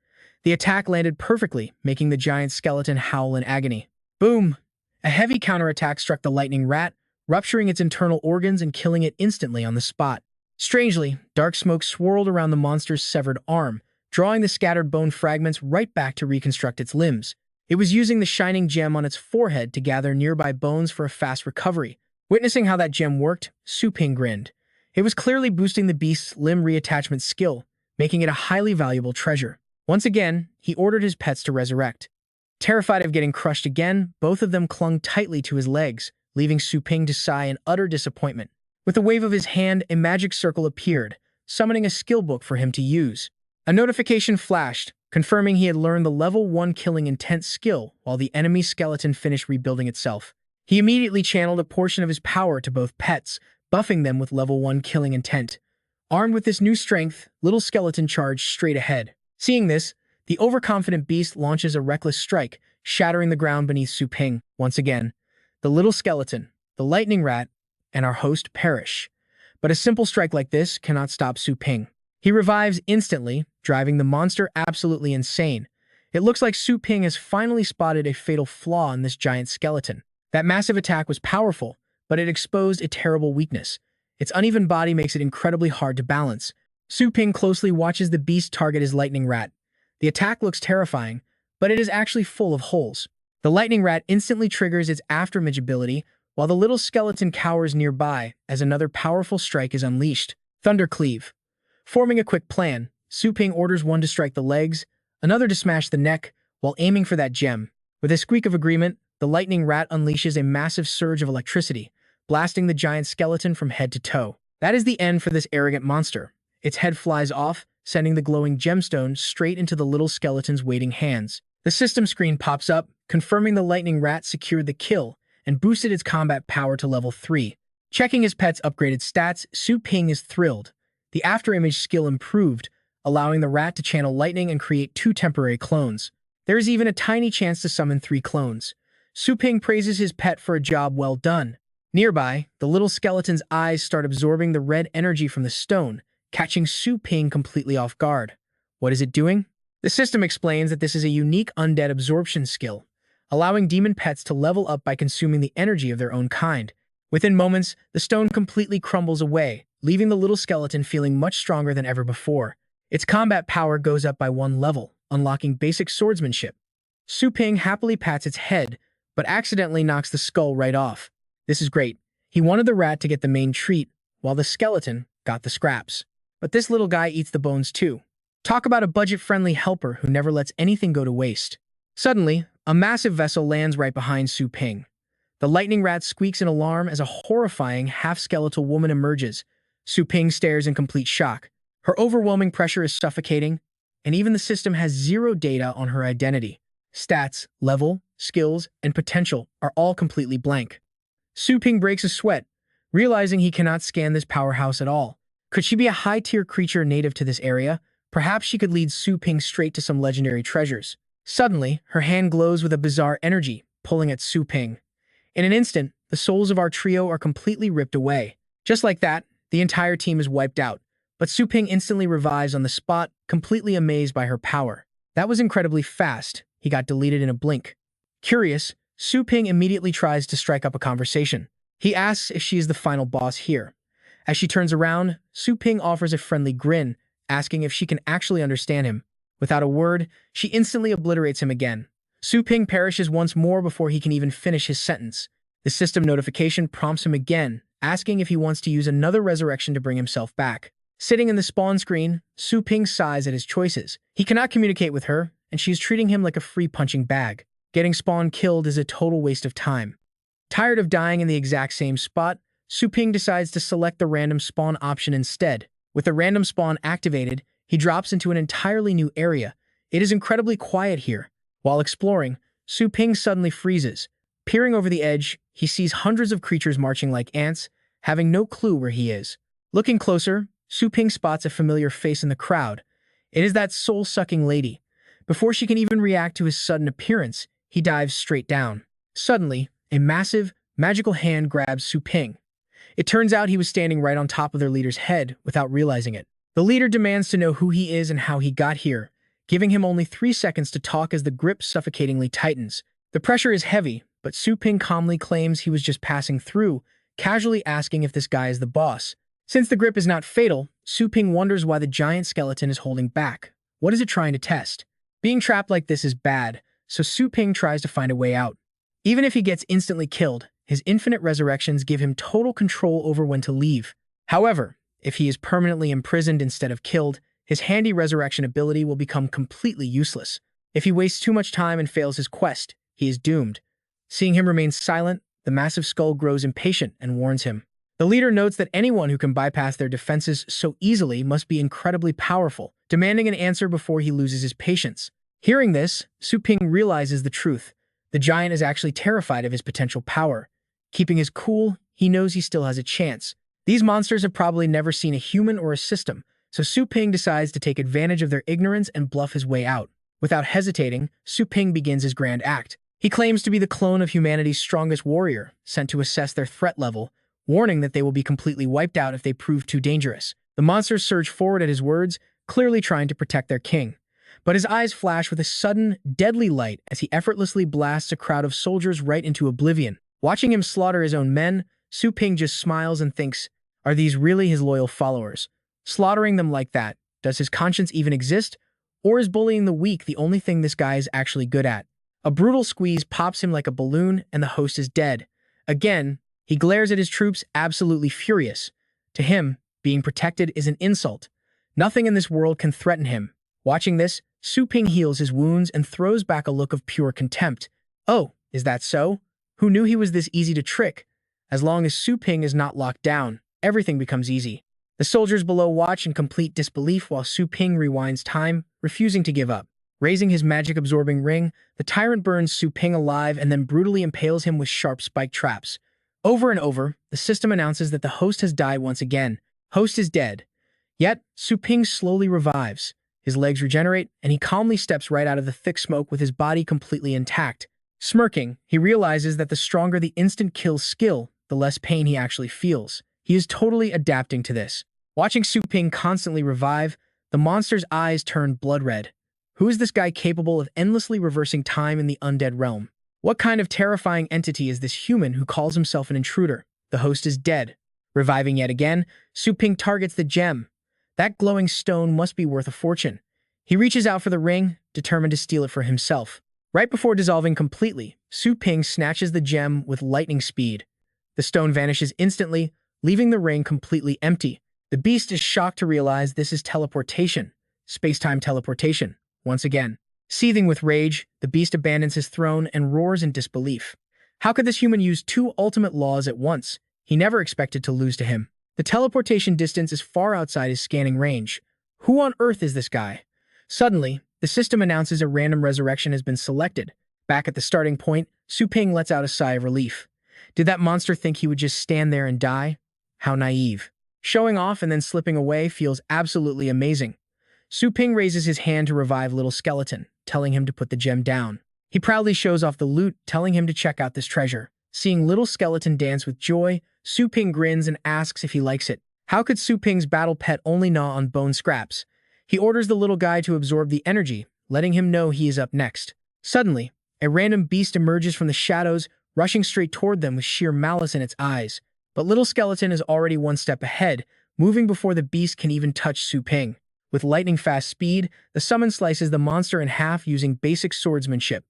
The attack landed perfectly, making the giant skeleton howl in agony. Boom! A heavy counterattack struck the lightning rat, rupturing its internal organs and killing it instantly on the spot. Strangely, dark smoke swirled around the monster's severed arm, drawing the scattered bone fragments right back to reconstruct its limbs. It was using the shining gem on its forehead to gather nearby bones for a fast recovery. Witnessing how that gem worked, Su Ping grinned. It was clearly boosting the beast's limb reattachment skill, making it a highly valuable treasure. Once again, he ordered his pets to resurrect. Terrified of getting crushed again, both of them clung tightly to his legs, leaving Su Ping to sigh in utter disappointment. With a wave of his hand, a magic circle appeared, summoning a skill book for him to use. A notification flashed, confirming he had learned the level 1 killing intent skill while the enemy skeleton finished rebuilding itself. He immediately channeled a portion of his power to both pets, buffing them with level 1 killing intent. Armed with this new strength, Little Skeleton charged straight ahead. Seeing this, the overconfident beast launches a reckless strike, shattering the ground beneath Su Ping. Once again, the Little Skeleton, the lightning rat, and our host perish. But a simple strike like this cannot stop Su Ping. He revives instantly, driving the monster absolutely insane. It looks like Su Ping has finally spotted a fatal flaw in this giant skeleton. That massive attack was powerful, but it exposed a terrible weakness. Its uneven body makes it incredibly hard to balance. Su Ping closely watches the beast target his lightning rat. The attack looks terrifying, but it is actually full of holes. The lightning rat instantly triggers its aftermage ability, while the little skeleton cowers nearby as another powerful strike is unleashed. Thundercleave. Forming a quick plan, Su Ping orders one to strike the legs, another to smash the neck, while aiming for that gem. With a squeak of agreement, the lightning rat unleashes a massive surge of electricity, blasting the giant skeleton from head to toe. That is the end for this arrogant monster. Its head flies off, sending the glowing gemstone straight into the little skeleton's waiting hands. The system screen pops up, confirming the lightning rat secured the kill and boosted its combat power to level 3. Checking his pet's upgraded stats, Su Ping is thrilled. The afterimage skill improved, allowing the rat to channel lightning and create 2 temporary clones. There is even a tiny chance to summon 3 clones. Su Ping praises his pet for a job well done. Nearby, the little skeleton's eyes start absorbing the red energy from the stone, catching Su Ping completely off guard. What is it doing? The system explains that this is a unique undead absorption skill, allowing demon pets to level up by consuming the energy of their own kind. Within moments, the stone completely crumbles away, leaving the little skeleton feeling much stronger than ever before. Its combat power goes up by 1 level, unlocking basic swordsmanship. Su Ping happily pats its head, but accidentally knocks the skull right off. This is great. He wanted the rat to get the main treat, while the skeleton got the scraps. But this little guy eats the bones too. Talk about a budget-friendly helper who never lets anything go to waste. Suddenly, a massive vessel lands right behind Su Ping. The lightning rat squeaks in alarm as a horrifying, half-skeletal woman emerges. Su Ping stares in complete shock. Her overwhelming pressure is suffocating, and even the system has 0 data on her identity. Stats, level, skills, and potential are all completely blank. Su Ping breaks a sweat, realizing he cannot scan this powerhouse at all. Could she be a high-tier creature native to this area, Perhaps she could lead Su Ping straight to some legendary treasures. Suddenly, her hand glows with a bizarre energy, pulling at Su Ping. In an instant, the souls of our trio are completely ripped away. Just like that, the entire team is wiped out. But Su Ping instantly revives on the spot, completely amazed by her power. That was incredibly fast. He got deleted in a blink. Curious, Su Ping immediately tries to strike up a conversation. He asks if she is the final boss here. As she turns around, Su Ping offers a friendly grin, asking if she can actually understand him. Without a word, she instantly obliterates him again. Su Ping perishes once more before he can even finish his sentence. The system notification prompts him again, asking if he wants to use another resurrection to bring himself back. Sitting in the spawn screen, Su Ping sighs at his choices. He cannot communicate with her, and she is treating him like a free punching bag. Getting spawn killed is a total waste of time. Tired of dying in the exact same spot, Su Ping decides to select the random spawn option instead. With the random spawn activated, he drops into an entirely new area. It is incredibly quiet here. While exploring, Su Ping suddenly freezes. Peering over the edge, he sees hundreds of creatures marching like ants, having no clue where he is. Looking closer, Su Ping spots a familiar face in the crowd. It is that soul-sucking lady. Before she can even react to his sudden appearance, he dives straight down. Suddenly, a massive, magical hand grabs Su Ping. It turns out he was standing right on top of their leader's head without realizing it. The leader demands to know who he is and how he got here, giving him only 3 seconds to talk as the grip suffocatingly tightens. The pressure is heavy, but Su Ping calmly claims he was just passing through, casually asking if this guy is the boss. Since the grip is not fatal, Su Ping wonders why the giant skeleton is holding back. What is it trying to test? Being trapped like this is bad, so Su Ping tries to find a way out. Even if he gets instantly killed, his infinite resurrections give him total control over when to leave. However, if he is permanently imprisoned instead of killed, his handy resurrection ability will become completely useless. If he wastes too much time and fails his quest, he is doomed. Seeing him remain silent, the massive skull grows impatient and warns him. The leader notes that anyone who can bypass their defenses so easily must be incredibly powerful, demanding an answer before he loses his patience. Hearing this, Su Ping realizes the truth. The giant is actually terrified of his potential power. Keeping his cool, he knows he still has a chance. These monsters have probably never seen a human or a system, so Su Ping decides to take advantage of their ignorance and bluff his way out. Without hesitating, Su Ping begins his grand act. He claims to be the clone of humanity's strongest warrior, sent to assess their threat level, warning that they will be completely wiped out if they prove too dangerous. The monsters surge forward at his words, clearly trying to protect their king. But his eyes flash with a sudden, deadly light as he effortlessly blasts a crowd of soldiers right into oblivion. Watching him slaughter his own men, Su Ping just smiles and thinks, are these really his loyal followers? Slaughtering them like that, does his conscience even exist? Or is bullying the weak the only thing this guy is actually good at? A brutal squeeze pops him like a balloon and the host is dead. Again, he glares at his troops, absolutely furious. To him, being protected is an insult. Nothing in this world can threaten him. Watching this, Su Ping heals his wounds and throws back a look of pure contempt. Oh, is that so? Who knew he was this easy to trick? As long as Su Ping is not locked down, everything becomes easy. The soldiers below watch in complete disbelief while Su Ping rewinds time, refusing to give up. Raising his magic-absorbing ring, the tyrant burns Su Ping alive and then brutally impales him with sharp spike traps. Over and over, the system announces that the host has died once again. Host is dead. Yet, Su Ping slowly revives. His legs regenerate, and he calmly steps right out of the thick smoke with his body completely intact. Smirking, he realizes that the stronger the instant kill skill, the less pain he actually feels. He is totally adapting to this. Watching Su Ping constantly revive, the monster's eyes turn blood red. Who is this guy capable of endlessly reversing time in the undead realm? What kind of terrifying entity is this human who calls himself an intruder? The host is dead. Reviving yet again, Su Ping targets the gem. That glowing stone must be worth a fortune. He reaches out for the ring, determined to steal it for himself. Right before dissolving completely, Su Ping snatches the gem with lightning speed. The stone vanishes instantly, leaving the ring completely empty. The beast is shocked to realize this is teleportation. Space-time teleportation, once again. Seething with rage, the beast abandons his throne and roars in disbelief. How could this human use 2 ultimate laws at once? He never expected to lose to him. The teleportation distance is far outside his scanning range. Who on earth is this guy? Suddenly, the system announces a random resurrection has been selected. Back at the starting point, Su Ping lets out a sigh of relief. Did that monster think he would just stand there and die? How naive. Showing off and then slipping away feels absolutely amazing. Su Ping raises his hand to revive Little Skeleton, telling him to put the gem down. He proudly shows off the loot, telling him to check out this treasure. Seeing Little Skeleton dance with joy, Su Ping grins and asks if he likes it. How could Su Ping's battle pet only gnaw on bone scraps? He orders the little guy to absorb the energy, letting him know he is up next. Suddenly, a random beast emerges from the shadows, rushing straight toward them with sheer malice in its eyes. But Little Skeleton is already one step ahead, moving before the beast can even touch Su Ping. With lightning-fast speed, the summon slices the monster in half using basic swordsmanship.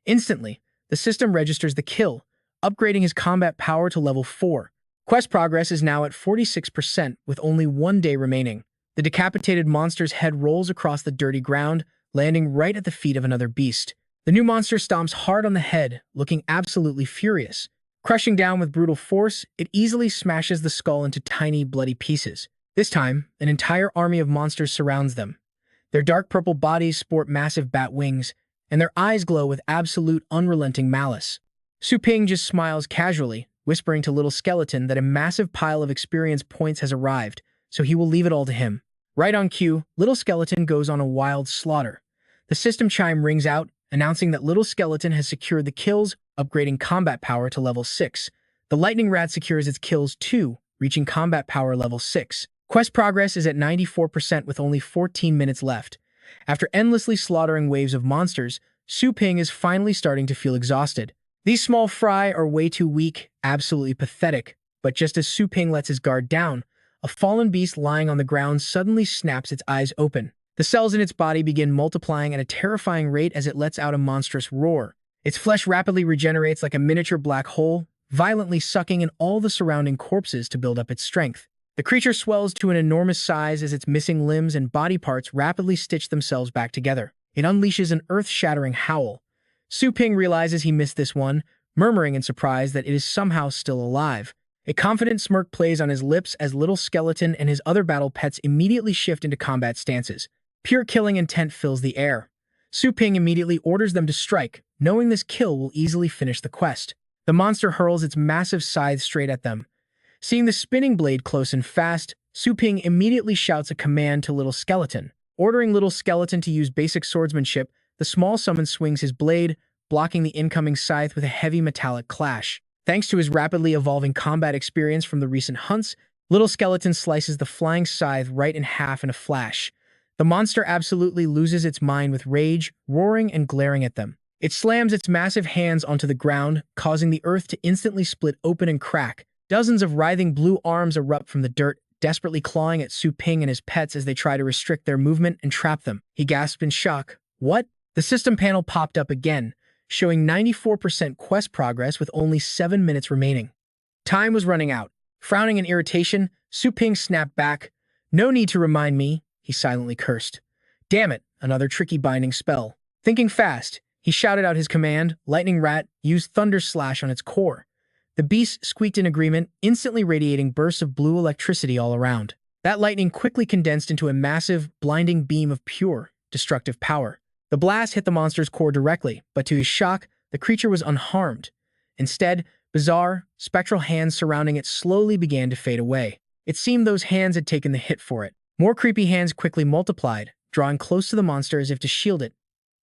Instantly, the system registers the kill, upgrading his combat power to level 4. Quest progress is now at 46% with only 1 day remaining. The decapitated monster's head rolls across the dirty ground, landing right at the feet of another beast. The new monster stomps hard on the head, looking absolutely furious. Crushing down with brutal force, it easily smashes the skull into tiny, bloody pieces. This time, an entire army of monsters surrounds them. Their dark purple bodies sport massive bat wings, and their eyes glow with absolute, unrelenting malice. Su Ping just smiles casually, whispering to Little Skeleton that a massive pile of experience points has arrived, so he will leave it all to him. Right on cue, Little Skeleton goes on a wild slaughter. The system chime rings out, announcing that Little Skeleton has secured the kills, upgrading combat power to level 6. The Lightning Rat secures its kills too, reaching combat power level 6. Quest progress is at 94% with only 14 minutes left. After endlessly slaughtering waves of monsters, Su Ping is finally starting to feel exhausted. These small fry are way too weak, absolutely pathetic, but just as Su Ping lets his guard down, a fallen beast lying on the ground suddenly snaps its eyes open. The cells in its body begin multiplying at a terrifying rate as it lets out a monstrous roar. Its flesh rapidly regenerates like a miniature black hole, violently sucking in all the surrounding corpses to build up its strength. The creature swells to an enormous size as its missing limbs and body parts rapidly stitch themselves back together. It unleashes an earth-shattering howl. Su Ping realizes he missed this one, murmuring in surprise that it is somehow still alive. A confident smirk plays on his lips as Little Skeleton and his other battle pets immediately shift into combat stances. Pure killing intent fills the air. Su Ping immediately orders them to strike, knowing this kill will easily finish the quest. The monster hurls its massive scythe straight at them. Seeing the spinning blade close and fast, Su Ping immediately shouts a command to Little Skeleton. Ordering Little Skeleton to use basic swordsmanship, the small summon swings his blade, blocking the incoming scythe with a heavy metallic clash. Thanks to his rapidly evolving combat experience from the recent hunts, Little Skeleton slices the flying scythe right in half in a flash. The monster absolutely loses its mind with rage, roaring and glaring at them. It slams its massive hands onto the ground, causing the earth to instantly split open and crack. Dozens of writhing blue arms erupt from the dirt, desperately clawing at Su Ping and his pets as they try to restrict their movement and trap them. He gasped in shock. What? The system panel popped up again, showing 94% quest progress with only 7 minutes remaining. Time was running out. Frowning in irritation, Su Ping snapped back. No need to remind me, he silently cursed. Damn it, another tricky binding spell. Thinking fast, he shouted out his command. Lightning Rat used Thunder Slash on its core. The beast squeaked in agreement, instantly radiating bursts of blue electricity all around. That lightning quickly condensed into a massive, blinding beam of pure, destructive power. The blast hit the monster's core directly, but to his shock, the creature was unharmed. Instead, bizarre, spectral hands surrounding it slowly began to fade away. It seemed those hands had taken the hit for it. More creepy hands quickly multiplied, drawing close to the monster as if to shield it.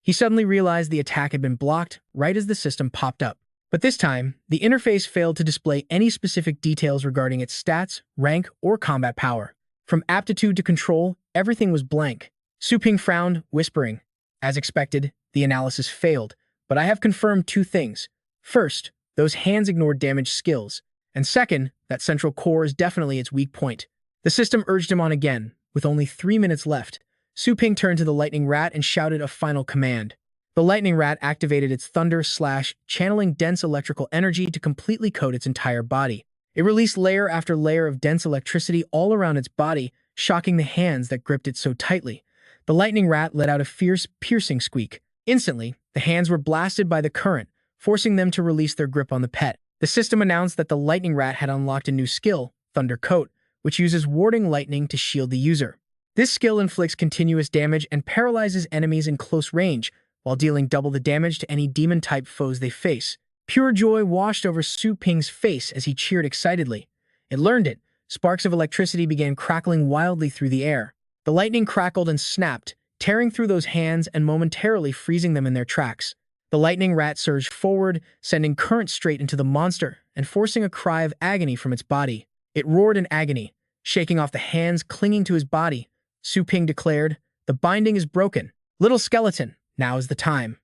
He suddenly realized the attack had been blocked right as the system popped up. But this time, the interface failed to display any specific details regarding its stats, rank, or combat power. From aptitude to control, everything was blank. Su Ping frowned, whispering, As expected, the analysis failed, but I have confirmed 2 things. First, those hands ignored damage skills, and second, that central core is definitely its weak point. The system urged him on again. With only 3 minutes left, Su Ping turned to the Lightning Rat and shouted a final command. The Lightning Rat activated its Thunder Slash, channeling dense electrical energy to completely coat its entire body. It released layer after layer of dense electricity all around its body, shocking the hands that gripped it so tightly. The Lightning Rat let out a fierce, piercing squeak. Instantly, the hands were blasted by the current, forcing them to release their grip on the pet. The system announced that the Lightning Rat had unlocked a new skill, Thunder Coat, which uses warding lightning to shield the user. This skill inflicts continuous damage and paralyzes enemies in close range, while dealing double the damage to any demon-type foes they face. Pure joy washed over Su Ping's face as he cheered excitedly. It learned it. Sparks of electricity began crackling wildly through the air. The lightning crackled and snapped, tearing through those hands and momentarily freezing them in their tracks. The lightning rat surged forward, sending current straight into the monster and forcing a cry of agony from its body. It roared in agony, shaking off the hands clinging to his body. Su Ping declared, "The binding is broken. Little skeleton, now is the time."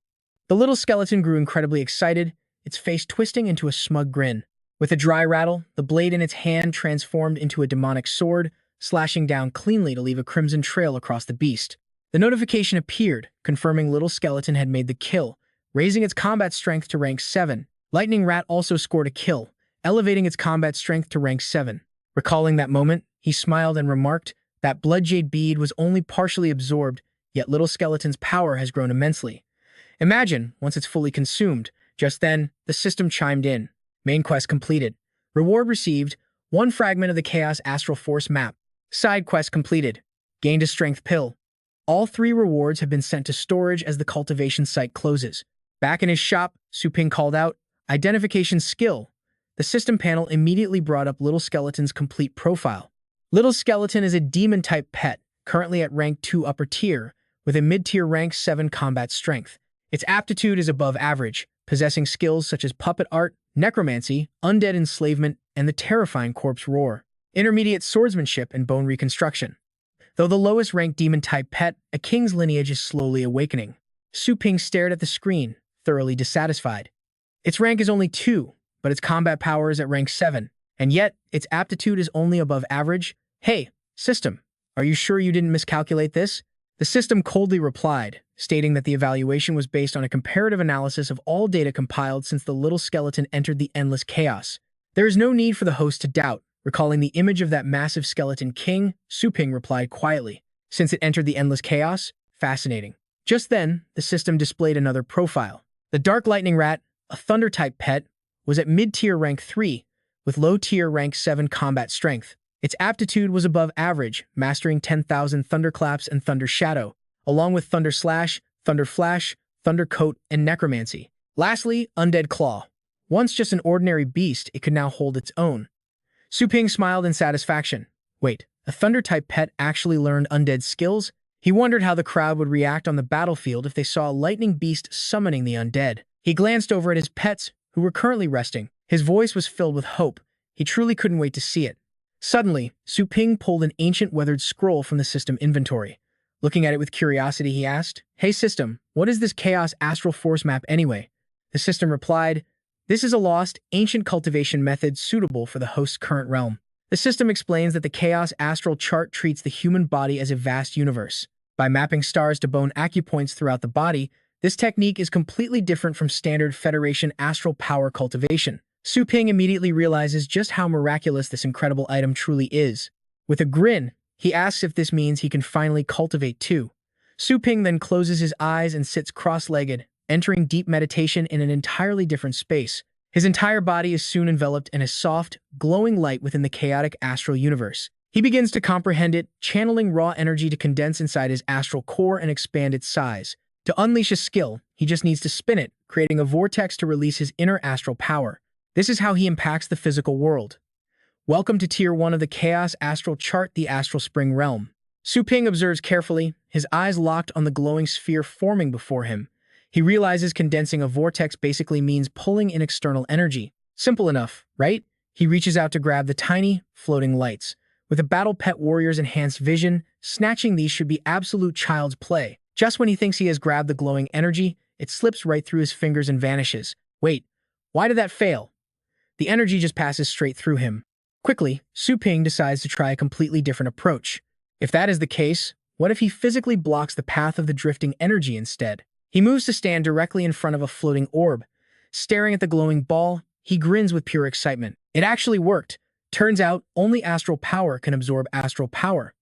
The little skeleton grew incredibly excited, its face twisting into a smug grin. With a dry rattle, the blade in its hand transformed into a demonic sword, slashing down cleanly to leave a crimson trail across the beast. The notification appeared, confirming Little Skeleton had made the kill, raising its combat strength to rank 7. Lightning Rat also scored a kill, elevating its combat strength to rank 7. Recalling that moment, he smiled and remarked, "That blood jade bead was only partially absorbed, yet Little Skeleton's power has grown immensely. Imagine, once it's fully consumed." Just then, the system chimed in. Main quest completed. Reward received, 1 fragment of the Chaos Astral Force map. Side quest completed. Gained a strength pill. All 3 rewards have been sent to storage as the cultivation site closes. Back in his shop, Su Ping called out, "Identification skill." The system panel immediately brought up Little Skeleton's complete profile. Little Skeleton is a demon-type pet, currently at rank 2 upper tier, with a mid-tier rank 7 combat strength. Its aptitude is above average, possessing skills such as puppet art, necromancy, undead enslavement, and the terrifying corpse roar. Intermediate swordsmanship and bone reconstruction. Though the lowest ranked demon-type pet, a king's lineage is slowly awakening. Su Ping stared at the screen, thoroughly dissatisfied. Its rank is only 2, but its combat power is at rank 7, and yet its aptitude is only above average. "Hey, system, are you sure you didn't miscalculate this?" The system coldly replied, stating that the evaluation was based on a comparative analysis of all data compiled since the Little Skeleton entered the Endless Chaos. There is no need for the host to doubt. Recalling the image of that massive skeleton king, Su Ping replied quietly, "Since it entered the Endless Chaos? Fascinating." Just then, the system displayed another profile. The Dark Lightning Rat, a Thunder-type pet, was at mid-tier rank 3, with low-tier rank 7 combat strength. Its aptitude was above average, mastering 10,000 Thunderclaps and Thunder Shadow, along with Thunder Slash, Thunder Flash, Thunder Coat, and Necromancy. Lastly, Undead Claw. Once just an ordinary beast, it could now hold its own. Su Ping smiled in satisfaction. Wait, a Thunder-type pet actually learned undead skills? He wondered how the crowd would react on the battlefield if they saw a lightning beast summoning the undead. He glanced over at his pets, who were currently resting. His voice was filled with hope. He truly couldn't wait to see it. Suddenly, Su Ping pulled an ancient weathered scroll from the system inventory. Looking at it with curiosity, he asked, "Hey system, what is this Chaos Astral Force map anyway?" The system replied, "This is a lost, ancient cultivation method suitable for the host's current realm." The system explains that the Chaos Astral chart treats the human body as a vast universe. By mapping stars to bone acupoints throughout the body, this technique is completely different from standard Federation astral power cultivation. Su Ping immediately realizes just how miraculous this incredible item truly is. With a grin, he asks if this means he can finally cultivate too. Su Ping then closes his eyes and sits cross-legged, entering deep meditation in an entirely different space. His entire body is soon enveloped in a soft, glowing light within the chaotic astral universe. He begins to comprehend it, channeling raw energy to condense inside his astral core and expand its size. To unleash a skill, he just needs to spin it, creating a vortex to release his inner astral power. This is how he impacts the physical world. Welcome to Tier 1 of the Chaos Astral Chart, the Astral Spring Realm. Su Ping observes carefully, his eyes locked on the glowing sphere forming before him. He realizes condensing a vortex basically means pulling in external energy. Simple enough, right? He reaches out to grab the tiny, floating lights. With a Battle Pet Warrior's enhanced vision, snatching these should be absolute child's play. Just when he thinks he has grabbed the glowing energy, it slips right through his fingers and vanishes. Wait, why did that fail? The energy just passes straight through him. Quickly, Su Ping decides to try a completely different approach. If that is the case, what if he physically blocks the path of the drifting energy instead? He moves to stand directly in front of a floating orb. Staring at the glowing ball, he grins with pure excitement. It actually worked. Turns out, only astral power can absorb astral power.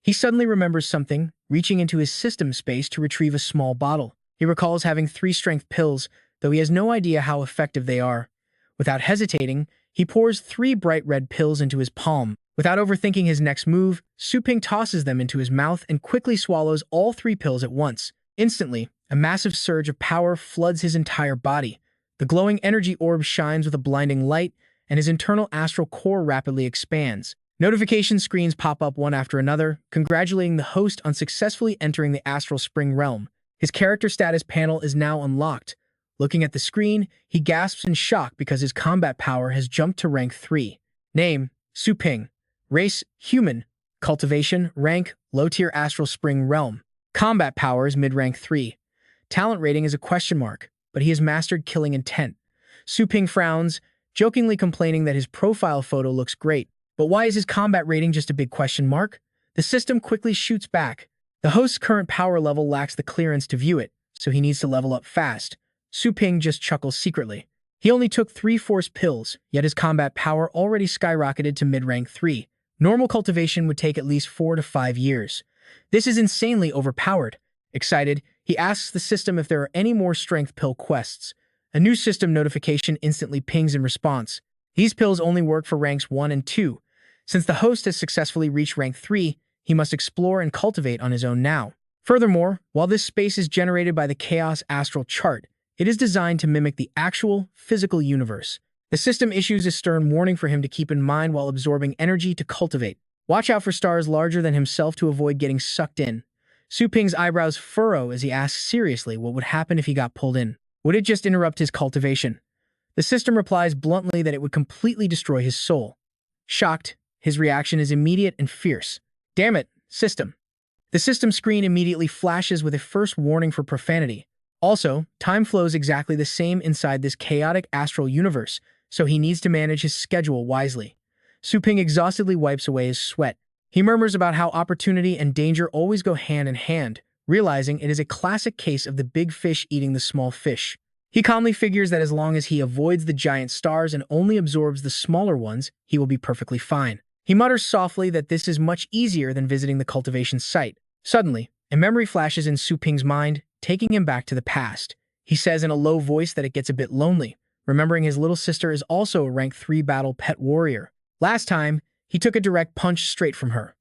He suddenly remembers something, reaching into his system space to retrieve a small bottle. He recalls having 3 strength pills, though he has no idea how effective they are. Without hesitating, he pours 3 bright red pills into his palm. Without overthinking his next move, Su Ping tosses them into his mouth and quickly swallows all 3 pills at once. Instantly, a massive surge of power floods his entire body. The glowing energy orb shines with a blinding light, and his internal astral core rapidly expands. Notification screens pop up one after another, congratulating the host on successfully entering the astral spring realm. His character status panel is now unlocked. Looking at the screen, he gasps in shock because his combat power has jumped to rank 3. Name: Su Ping. Race: human. Cultivation: rank: low-tier astral spring realm. Combat power is mid-rank 3. Talent rating is a question mark, but he has mastered killing intent. Su Ping frowns, jokingly complaining that his profile photo looks great. But why is his combat rating just a big question mark? The system quickly shoots back. The host's current power level lacks the clearance to view it, so he needs to level up fast. Su Ping just chuckles secretly. He only took 3 force pills, yet his combat power already skyrocketed to mid-rank 3. Normal cultivation would take at least 4 to 5 years. This is insanely overpowered. Excited, he asks the system if there are any more strength pill quests. A new system notification instantly pings in response. These pills only work for ranks 1 and 2. Since the host has successfully reached rank 3, he must explore and cultivate on his own now. Furthermore, while this space is generated by the Chaos Astral Chart, it is designed to mimic the actual, physical universe. The system issues a stern warning for him to keep in mind while absorbing energy to cultivate. Watch out for stars larger than himself to avoid getting sucked in. Su Ping's eyebrows furrow as he asks seriously what would happen if he got pulled in. Would it just interrupt his cultivation? The system replies bluntly that it would completely destroy his soul. Shocked, his reaction is immediate and fierce. Damn it, system. The system screen immediately flashes with a first warning for profanity. Also, time flows exactly the same inside this chaotic astral universe, so he needs to manage his schedule wisely. Su Ping exhaustedly wipes away his sweat. He murmurs about how opportunity and danger always go hand in hand, realizing it is a classic case of the big fish eating the small fish. He calmly figures that as long as he avoids the giant stars and only absorbs the smaller ones, he will be perfectly fine. He mutters softly that this is much easier than visiting the cultivation site. Suddenly, a memory flashes in Su Ping's mind, taking him back to the past. He says in a low voice that it gets a bit lonely, remembering his little sister is also a rank 3 battle pet warrior. Last time, he took a direct punch straight from her.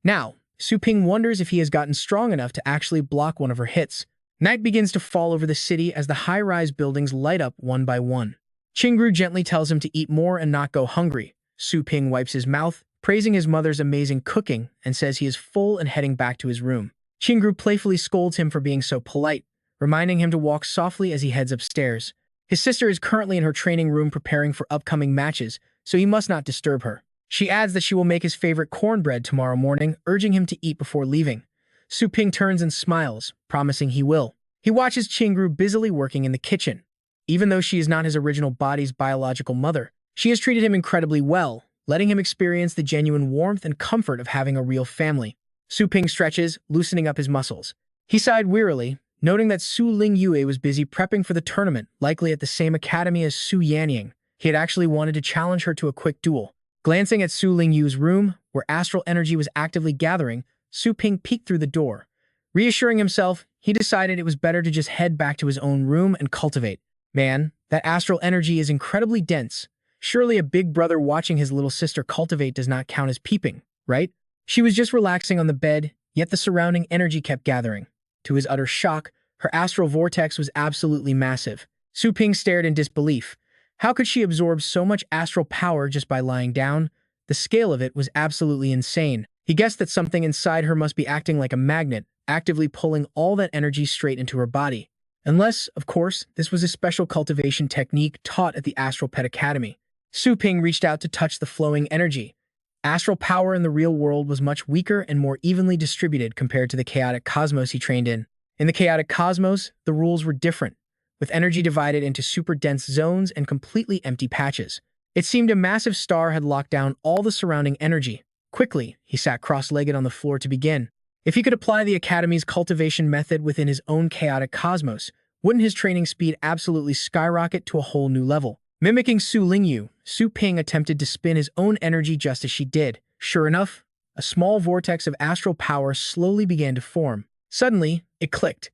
Now, Su Ping wonders if he has gotten strong enough to actually block one of her hits. Night begins to fall over the city as the high-rise buildings light up one by one. Qingru gently tells him to eat more and not go hungry. Su Ping wipes his mouth, praising his mother's amazing cooking, and says he is full and heading back to his room. Qingru playfully scolds him for being so polite, reminding him to walk softly as he heads upstairs. His sister is currently in her training room preparing for upcoming matches, so he must not disturb her. She adds that she will make his favorite cornbread tomorrow morning, urging him to eat before leaving. Su Ping turns and smiles, promising he will. He watches Qingru busily working in the kitchen. Even though she is not his original body's biological mother, she has treated him incredibly well, letting him experience the genuine warmth and comfort of having a real family. Su Ping stretches, loosening up his muscles. He sighed wearily, noting that Su Lingyue was busy prepping for the tournament, likely at the same academy as Su Yanying. He had actually wanted to challenge her to a quick duel. Glancing at Su Lingyue's room, where astral energy was actively gathering, Su Ping peeked through the door. Reassuring himself, he decided it was better to just head back to his own room and cultivate. Man, that astral energy is incredibly dense. Surely a big brother watching his little sister cultivate does not count as peeping, right? She was just relaxing on the bed, yet the surrounding energy kept gathering. To his utter shock, her astral vortex was absolutely massive. Su Ping stared in disbelief. How could she absorb so much astral power just by lying down? The scale of it was absolutely insane. He guessed that something inside her must be acting like a magnet, actively pulling all that energy straight into her body. Unless, of course, this was a special cultivation technique taught at the Astral Pet Academy. Su Ping reached out to touch the flowing energy. Astral power in the real world was much weaker and more evenly distributed compared to the chaotic cosmos he trained in. In the chaotic cosmos, the rules were different, with energy divided into super dense zones and completely empty patches. It seemed a massive star had locked down all the surrounding energy. Quickly, he sat cross-legged on the floor to begin. If he could apply the Academy's cultivation method within his own chaotic cosmos, wouldn't his training speed absolutely skyrocket to a whole new level? Mimicking Su Lingyue, Su Ping attempted to spin his own energy just as she did. Sure enough, a small vortex of astral power slowly began to form. Suddenly, it clicked.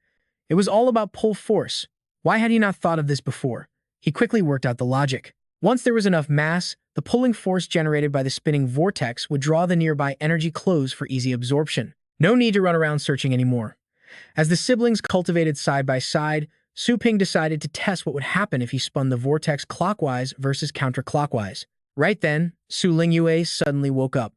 It was all about pull force. Why had he not thought of this before? He quickly worked out the logic. Once there was enough mass, the pulling force generated by the spinning vortex would draw the nearby energy close for easy absorption. No need to run around searching anymore. As the siblings cultivated side by side, Su Ping decided to test what would happen if he spun the vortex clockwise versus counterclockwise. Right then, Su Lingyue suddenly woke up.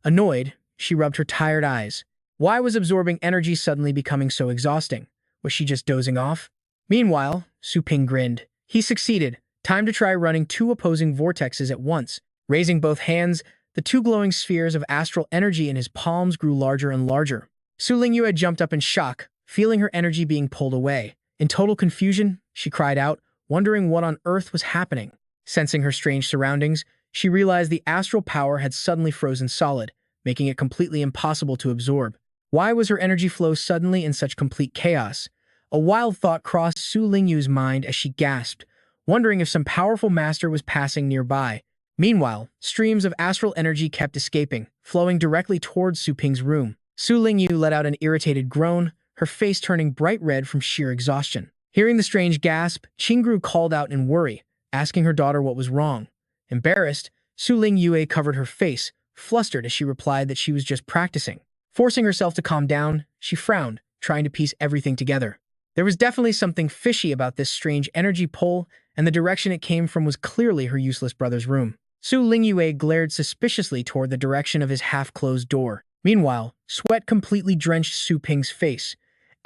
Annoyed, she rubbed her tired eyes. Why was absorbing energy suddenly becoming so exhausting? Was she just dozing off? Meanwhile, Su Ping grinned. He succeeded. Time to try running two opposing vortexes at once. Raising both hands, the two glowing spheres of astral energy in his palms grew larger and larger. Su Lingyue had jumped up in shock, feeling her energy being pulled away. In total confusion, she cried out, wondering what on earth was happening. Sensing her strange surroundings, she realized the astral power had suddenly frozen solid, making it completely impossible to absorb. Why was her energy flow suddenly in such complete chaos? A wild thought crossed Su Lingyue's mind as she gasped, wondering if some powerful master was passing nearby. Meanwhile, streams of astral energy kept escaping, flowing directly towards Su Ping's room. Su Lingyu let out an irritated groan, her face turning bright red from sheer exhaustion. Hearing the strange gasp, Qingru called out in worry, asking her daughter what was wrong. Embarrassed, Su Lingyue covered her face, flustered as she replied that she was just practicing. Forcing herself to calm down, she frowned, trying to piece everything together. There was definitely something fishy about this strange energy pull, and the direction it came from was clearly her useless brother's room. Su Lingyue glared suspiciously toward the direction of his half-closed door. Meanwhile, sweat completely drenched Su Ping's face.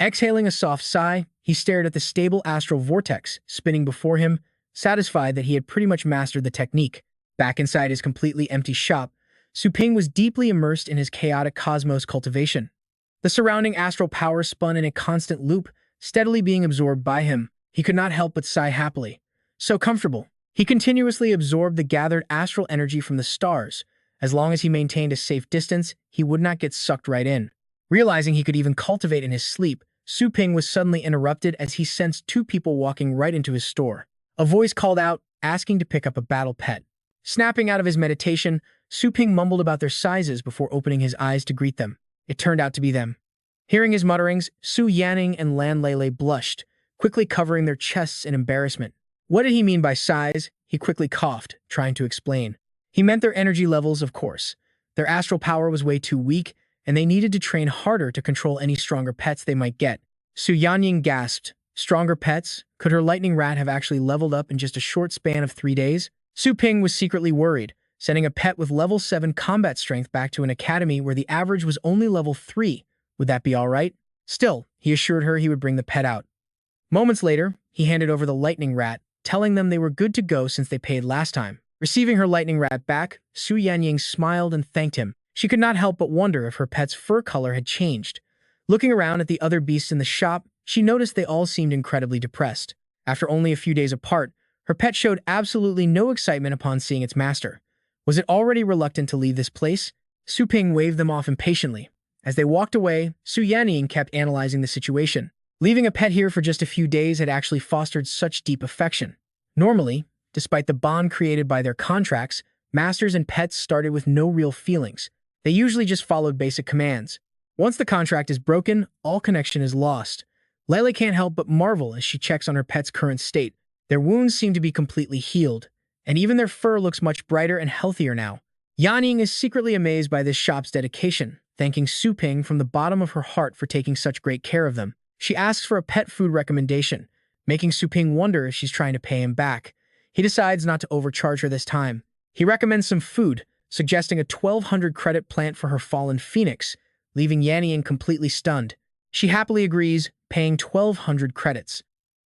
Exhaling a soft sigh, he stared at the stable astral vortex spinning before him, satisfied that he had pretty much mastered the technique. Back inside his completely empty shop, Su Ping was deeply immersed in his chaotic cosmos cultivation. The surrounding astral power spun in a constant loop, steadily being absorbed by him. He could not help but sigh happily. So comfortable. He continuously absorbed the gathered astral energy from the stars. As long as he maintained a safe distance, he would not get sucked right in. Realizing he could even cultivate in his sleep, Su Ping was suddenly interrupted as he sensed two people walking right into his store. A voice called out, asking to pick up a battle pet. Snapping out of his meditation, Su Ping mumbled about their sizes before opening his eyes to greet them. It turned out to be them. Hearing his mutterings, Su Yanning and Lan Lele blushed, quickly covering their chests in embarrassment. What did he mean by size? He quickly coughed, trying to explain. He meant their energy levels, of course. Their astral power was way too weak, and they needed to train harder to control any stronger pets they might get. Su Yanning gasped. Stronger pets? Could her lightning rat have actually leveled up in just a short span of 3 days? Su Ping was secretly worried, sending a pet with level 7 combat strength back to an academy where the average was only level 3. Would that be all right? Still, he assured her he would bring the pet out. Moments later, he handed over the lightning rat, telling them they were good to go since they paid last time. Receiving her lightning rat back, Su Yanning smiled and thanked him. She could not help but wonder if her pet's fur color had changed. Looking around at the other beasts in the shop, she noticed they all seemed incredibly depressed. After only a few days apart, her pet showed absolutely no excitement upon seeing its master. Was it already reluctant to leave this place? Su Ping waved them off impatiently. As they walked away, Su Yanning kept analyzing the situation. Leaving a pet here for just a few days had actually fostered such deep affection. Normally, despite the bond created by their contracts, masters and pets started with no real feelings. They usually just followed basic commands. Once the contract is broken, all connection is lost. Lele can't help but marvel as she checks on her pet's current state. Their wounds seem to be completely healed, and even their fur looks much brighter and healthier now. Yanning is secretly amazed by this shop's dedication, thanking Su Ping from the bottom of her heart for taking such great care of them. She asks for a pet food recommendation, making Su Ping wonder if she's trying to pay him back. He decides not to overcharge her this time. He recommends some food, suggesting a 1,200 credit plant for her fallen phoenix, leaving Yanning completely stunned. She happily agrees, paying 1,200 credits.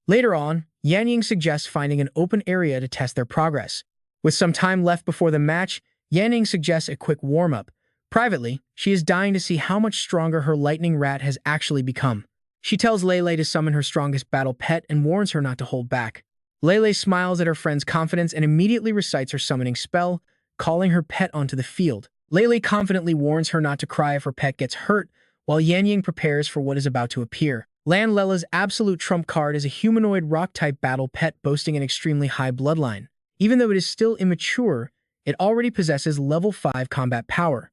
Later on, Yanning suggests finding an open area to test their progress. With some time left before the match, Yanning suggests a quick warm-up. Privately, she is dying to see how much stronger her lightning rat has actually become. She tells Lele to summon her strongest battle pet and warns her not to hold back. Lele smiles at her friend's confidence and immediately recites her summoning spell, calling her pet onto the field. Lele confidently warns her not to cry if her pet gets hurt, while Yanning prepares for what is about to appear. Lan Lele's absolute trump card is a humanoid rock-type battle pet boasting an extremely high bloodline. Even though it is still immature, it already possesses level 5 combat power.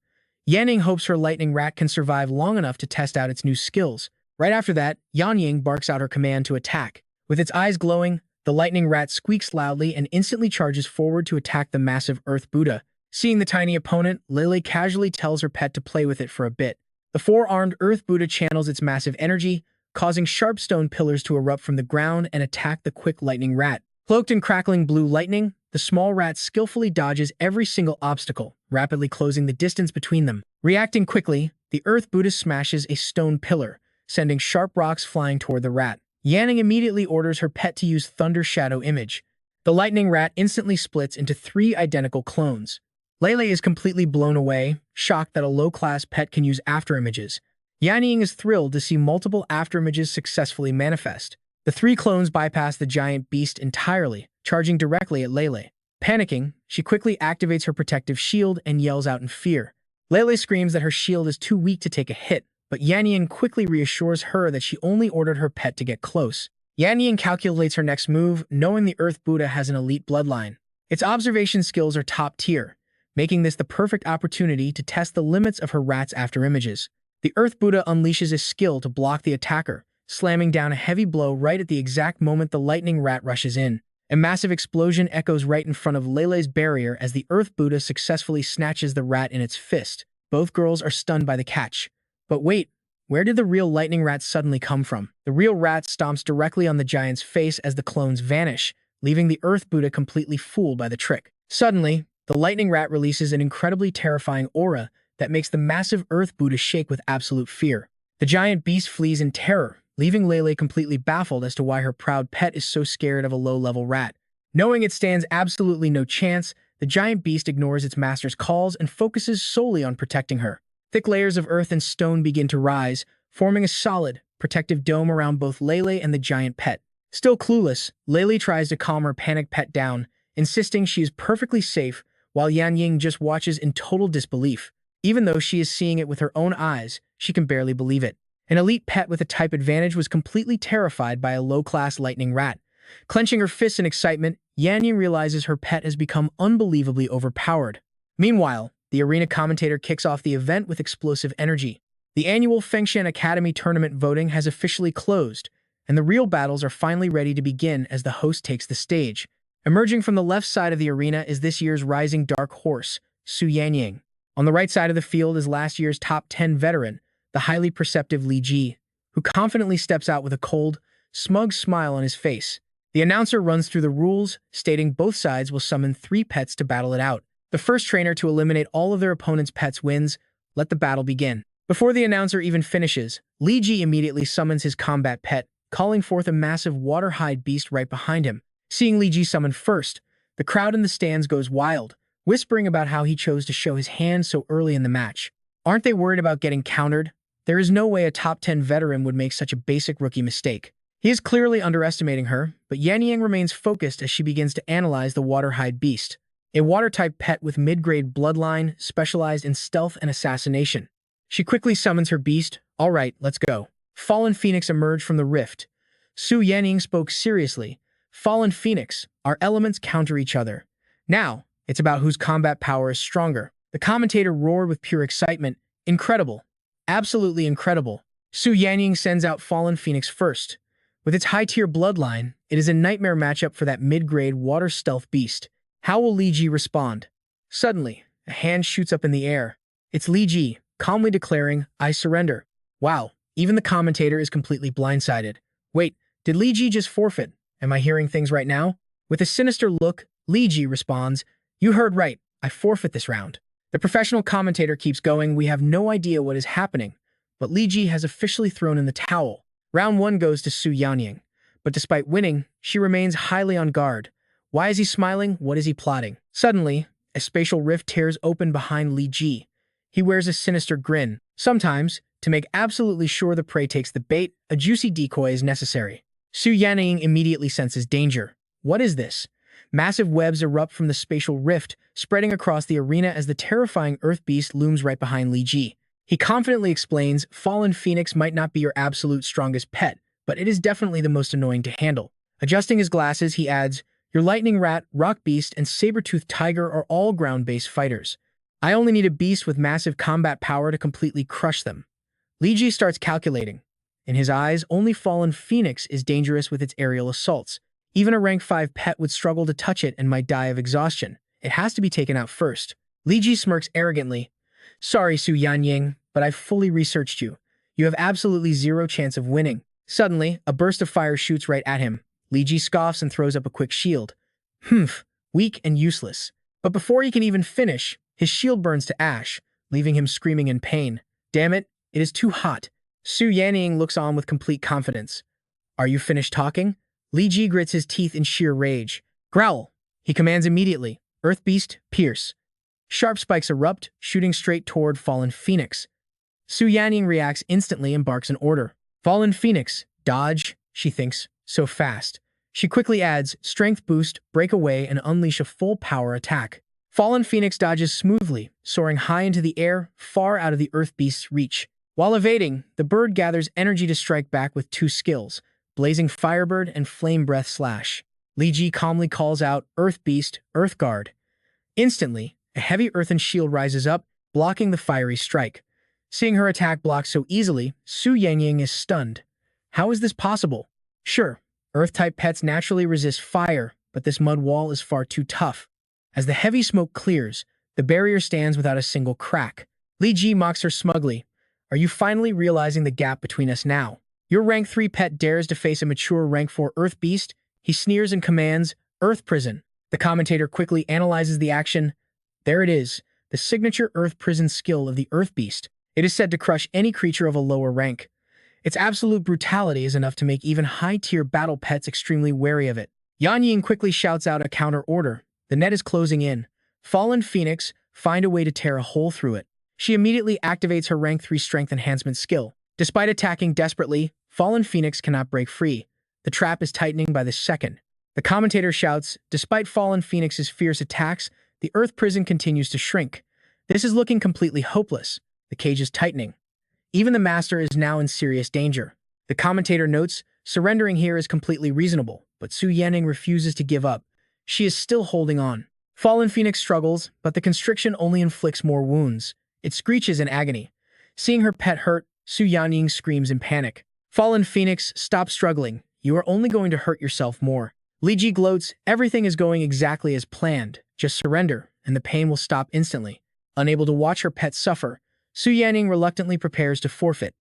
Yanning hopes her lightning rat can survive long enough to test out its new skills. Right after that, Yanning barks out her command to attack. With its eyes glowing, the lightning rat squeaks loudly and instantly charges forward to attack the massive Earth Buddha. Seeing the tiny opponent, Lele casually tells her pet to play with it for a bit. The four-armed Earth Buddha channels its massive energy, causing sharp stone pillars to erupt from the ground and attack the quick lightning rat. Cloaked in crackling blue lightning, the small rat skillfully dodges every single obstacle, rapidly closing the distance between them. Reacting quickly, the Earth Buddha smashes a stone pillar, sending sharp rocks flying toward the rat. Yanning immediately orders her pet to use Thunder Shadow Image. The lightning rat instantly splits into 3 identical clones. Lele is completely blown away, shocked that a low-class pet can use afterimages. Yanning is thrilled to see multiple afterimages successfully manifest. The 3 clones bypass the giant beast entirely, charging directly at Lele. Panicking, she quickly activates her protective shield and yells out in fear. Lele screams that her shield is too weak to take a hit, but Yannian quickly reassures her that she only ordered her pet to get close. Yannian calculates her next move, knowing the Earth Buddha has an elite bloodline. Its observation skills are top tier, making this the perfect opportunity to test the limits of her rat's afterimages. The Earth Buddha unleashes his skill to block the attacker, slamming down a heavy blow right at the exact moment the lightning rat rushes in. A massive explosion echoes right in front of Lele's barrier as the Earth Buddha successfully snatches the rat in its fist. Both girls are stunned by the catch. But wait, where did the real lightning rat suddenly come from? The real rat stomps directly on the giant's face as the clones vanish, leaving the Earth Buddha completely fooled by the trick. Suddenly, the lightning rat releases an incredibly terrifying aura that makes the massive Earth Buddha shake with absolute fear. The giant beast flees in terror, leaving Lele completely baffled as to why her proud pet is so scared of a low-level rat. Knowing it stands absolutely no chance, the giant beast ignores its master's calls and focuses solely on protecting her. Thick layers of earth and stone begin to rise, forming a solid, protective dome around both Lele and the giant pet. Still clueless, Lele tries to calm her panicked pet down, insisting she is perfectly safe, while Yan Ying just watches in total disbelief. Even though she is seeing it with her own eyes, she can barely believe it. An elite pet with a type advantage was completely terrified by a low-class lightning rat. Clenching her fists in excitement, Yan Ying realizes her pet has become unbelievably overpowered. Meanwhile, the arena commentator kicks off the event with explosive energy. The annual Fengshan Academy tournament voting has officially closed, and the real battles are finally ready to begin as the host takes the stage. Emerging from the left side of the arena is this year's rising dark horse, Su Yanying. On the right side of the field is last year's top 10 veteran, the highly perceptive Li Ji, who confidently steps out with a cold, smug smile on his face. The announcer runs through the rules, stating both sides will summon 3 pets to battle it out. The first trainer to eliminate all of their opponent's pets wins. Let the battle begin. Before the announcer even finishes, Li Ji immediately summons his combat pet, calling forth a massive water-hide beast right behind him. Seeing Li Ji summon first, the crowd in the stands goes wild, whispering about how he chose to show his hand so early in the match. Aren't they worried about getting countered? There is no way a top 10 veteran would make such a basic rookie mistake. He is clearly underestimating her, but Yan Yang remains focused as she begins to analyze the water-hide beast, a water-type pet with mid-grade bloodline specialized in stealth and assassination. She quickly summons her beast. All right, let's go. Fallen Phoenix emerged from the rift. Su Yanning spoke seriously. Fallen Phoenix, our elements counter each other. Now, it's about whose combat power is stronger. The commentator roared with pure excitement. Incredible. Absolutely incredible. Su Yanning sends out Fallen Phoenix first. With its high-tier bloodline, it is a nightmare matchup for that mid-grade water stealth beast. How will Li Ji respond? Suddenly, a hand shoots up in the air. It's Li Ji, calmly declaring, I surrender. Wow, even the commentator is completely blindsided. Wait, did Li Ji just forfeit? Am I hearing things right now? With a sinister look, Li Ji responds, you heard right, I forfeit this round. The professional commentator keeps going, we have no idea what is happening, but Li Ji has officially thrown in the towel. Round 1 goes to Su Yanying, but despite winning, she remains highly on guard. Why is he smiling? What is he plotting? Suddenly, a spatial rift tears open behind Li Ji. He wears a sinister grin. Sometimes, to make absolutely sure the prey takes the bait, a juicy decoy is necessary. Su Yanying immediately senses danger. What is this? Massive webs erupt from the spatial rift, spreading across the arena as the terrifying earth beast looms right behind Li Ji. He confidently explains, Fallen Phoenix might not be your absolute strongest pet, but it is definitely the most annoying to handle. Adjusting his glasses, he adds, your Lightning Rat, Rock Beast, and Saber-Tooth Tiger are all ground-based fighters. I only need a beast with massive combat power to completely crush them. Li Ji starts calculating. In his eyes, only Fallen Phoenix is dangerous with its aerial assaults. Even a rank 5 pet would struggle to touch it and might die of exhaustion. It has to be taken out first. Li Ji smirks arrogantly. Sorry, Su Yanying, but I've fully researched you. You have absolutely zero chance of winning. Suddenly, a burst of fire shoots right at him. Li Ji scoffs and throws up a quick shield. Weak and useless. But before he can even finish, his shield burns to ash, leaving him screaming in pain. Damn it, it is too hot. Su Yanning looks on with complete confidence. Are you finished talking? Li Ji grits his teeth in sheer rage. Growl, he commands immediately. Earth Beast, pierce. Sharp spikes erupt, shooting straight toward Fallen Phoenix. Su Yanning reacts instantly and barks an order. Fallen Phoenix, dodge, she thinks, so fast. She quickly adds, strength boost, break away, and unleash a full power attack. Fallen Phoenix dodges smoothly, soaring high into the air, far out of the Earth Beast's reach. While evading, the bird gathers energy to strike back with two skills, Blazing Firebird and Flame Breath Slash. Li Ji calmly calls out, Earth Beast, Earth Guard. Instantly, a heavy earthen shield rises up, blocking the fiery strike. Seeing her attack blocked so easily, Su Yanning is stunned. How is this possible? Sure, Earth-type pets naturally resist fire, but this mud wall is far too tough. As the heavy smoke clears, the barrier stands without a single crack. Li Ji mocks her smugly. Are you finally realizing the gap between us now? Your rank 3 pet dares to face a mature rank 4 Earth Beast? He sneers and commands, Earth Prison. The commentator quickly analyzes the action. There it is, the signature Earth Prison skill of the Earth Beast. It is said to crush any creature of a lower rank. Its absolute brutality is enough to make even high-tier battle pets extremely wary of it. Yan Ying quickly shouts out a counter order. The net is closing in. Fallen Phoenix, find a way to tear a hole through it. She immediately activates her rank 3 strength enhancement skill. Despite attacking desperately, Fallen Phoenix cannot break free. The trap is tightening by the second. The commentator shouts, despite Fallen Phoenix's fierce attacks, the Earth Prison continues to shrink. This is looking completely hopeless. The cage is tightening. Even the master is now in serious danger. The commentator notes, surrendering here is completely reasonable, but Su Yanning refuses to give up. She is still holding on. Fallen Phoenix struggles, but the constriction only inflicts more wounds. It screeches in agony. Seeing her pet hurt, Su Yanning screams in panic. Fallen Phoenix, stop struggling. You are only going to hurt yourself more. Li Ji gloats, everything is going exactly as planned. Just surrender, and the pain will stop instantly. Unable to watch her pet suffer, Su Yanning reluctantly prepares to forfeit.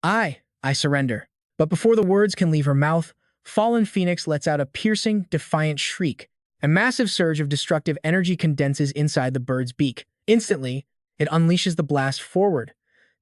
I surrender. But before the words can leave her mouth, Fallen Phoenix lets out a piercing, defiant shriek. A massive surge of destructive energy condenses inside the bird's beak. Instantly, it unleashes the blast forward.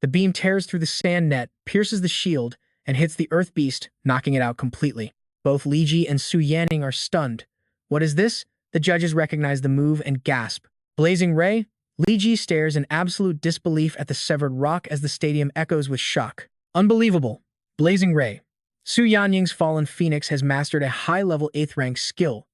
The beam tears through the sand net, pierces the shield, and hits the Earth Beast, knocking it out completely. Both Li Ji and Su Yanning are stunned. What is this? The judges recognize the move and gasp. Blazing Ray? Li Ji stares in absolute disbelief at the severed rock as the stadium echoes with shock. Unbelievable. Blazing Ray. Su Yanying's Fallen Phoenix has mastered a high-level 8th rank skill,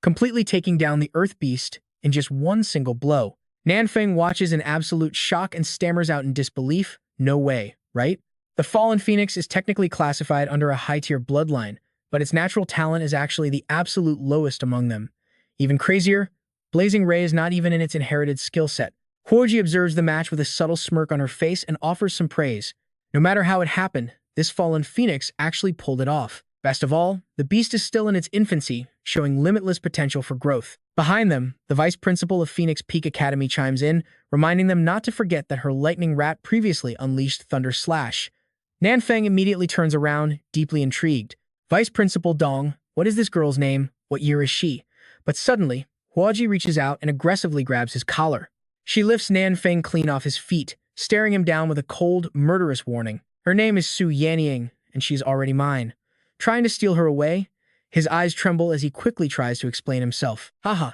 completely taking down the Earth Beast in just one single blow. Nanfeng watches in absolute shock and stammers out in disbelief. No way, right? The Fallen Phoenix is technically classified under a high-tier bloodline, but its natural talent is actually the absolute lowest among them. Even crazier, Blazing Ray is not even in its inherited skill set. Huoji observes the match with a subtle smirk on her face and offers some praise. No matter how it happened, this Fallen Phoenix actually pulled it off. Best of all, the beast is still in its infancy, showing limitless potential for growth. Behind them, the vice principal of Phoenix Peak Academy chimes in, reminding them not to forget that her Lightning Rat previously unleashed Thunder Slash. Nanfeng immediately turns around, deeply intrigued. Vice Principal Dong, what is this girl's name? What year is she? But suddenly, Huoji reaches out and aggressively grabs his collar. She lifts Nanfeng clean off his feet, staring him down with a cold, murderous warning. Her name is Su Yanning, and she's already mine. Trying to steal her away? His eyes tremble as he quickly tries to explain himself. Haha,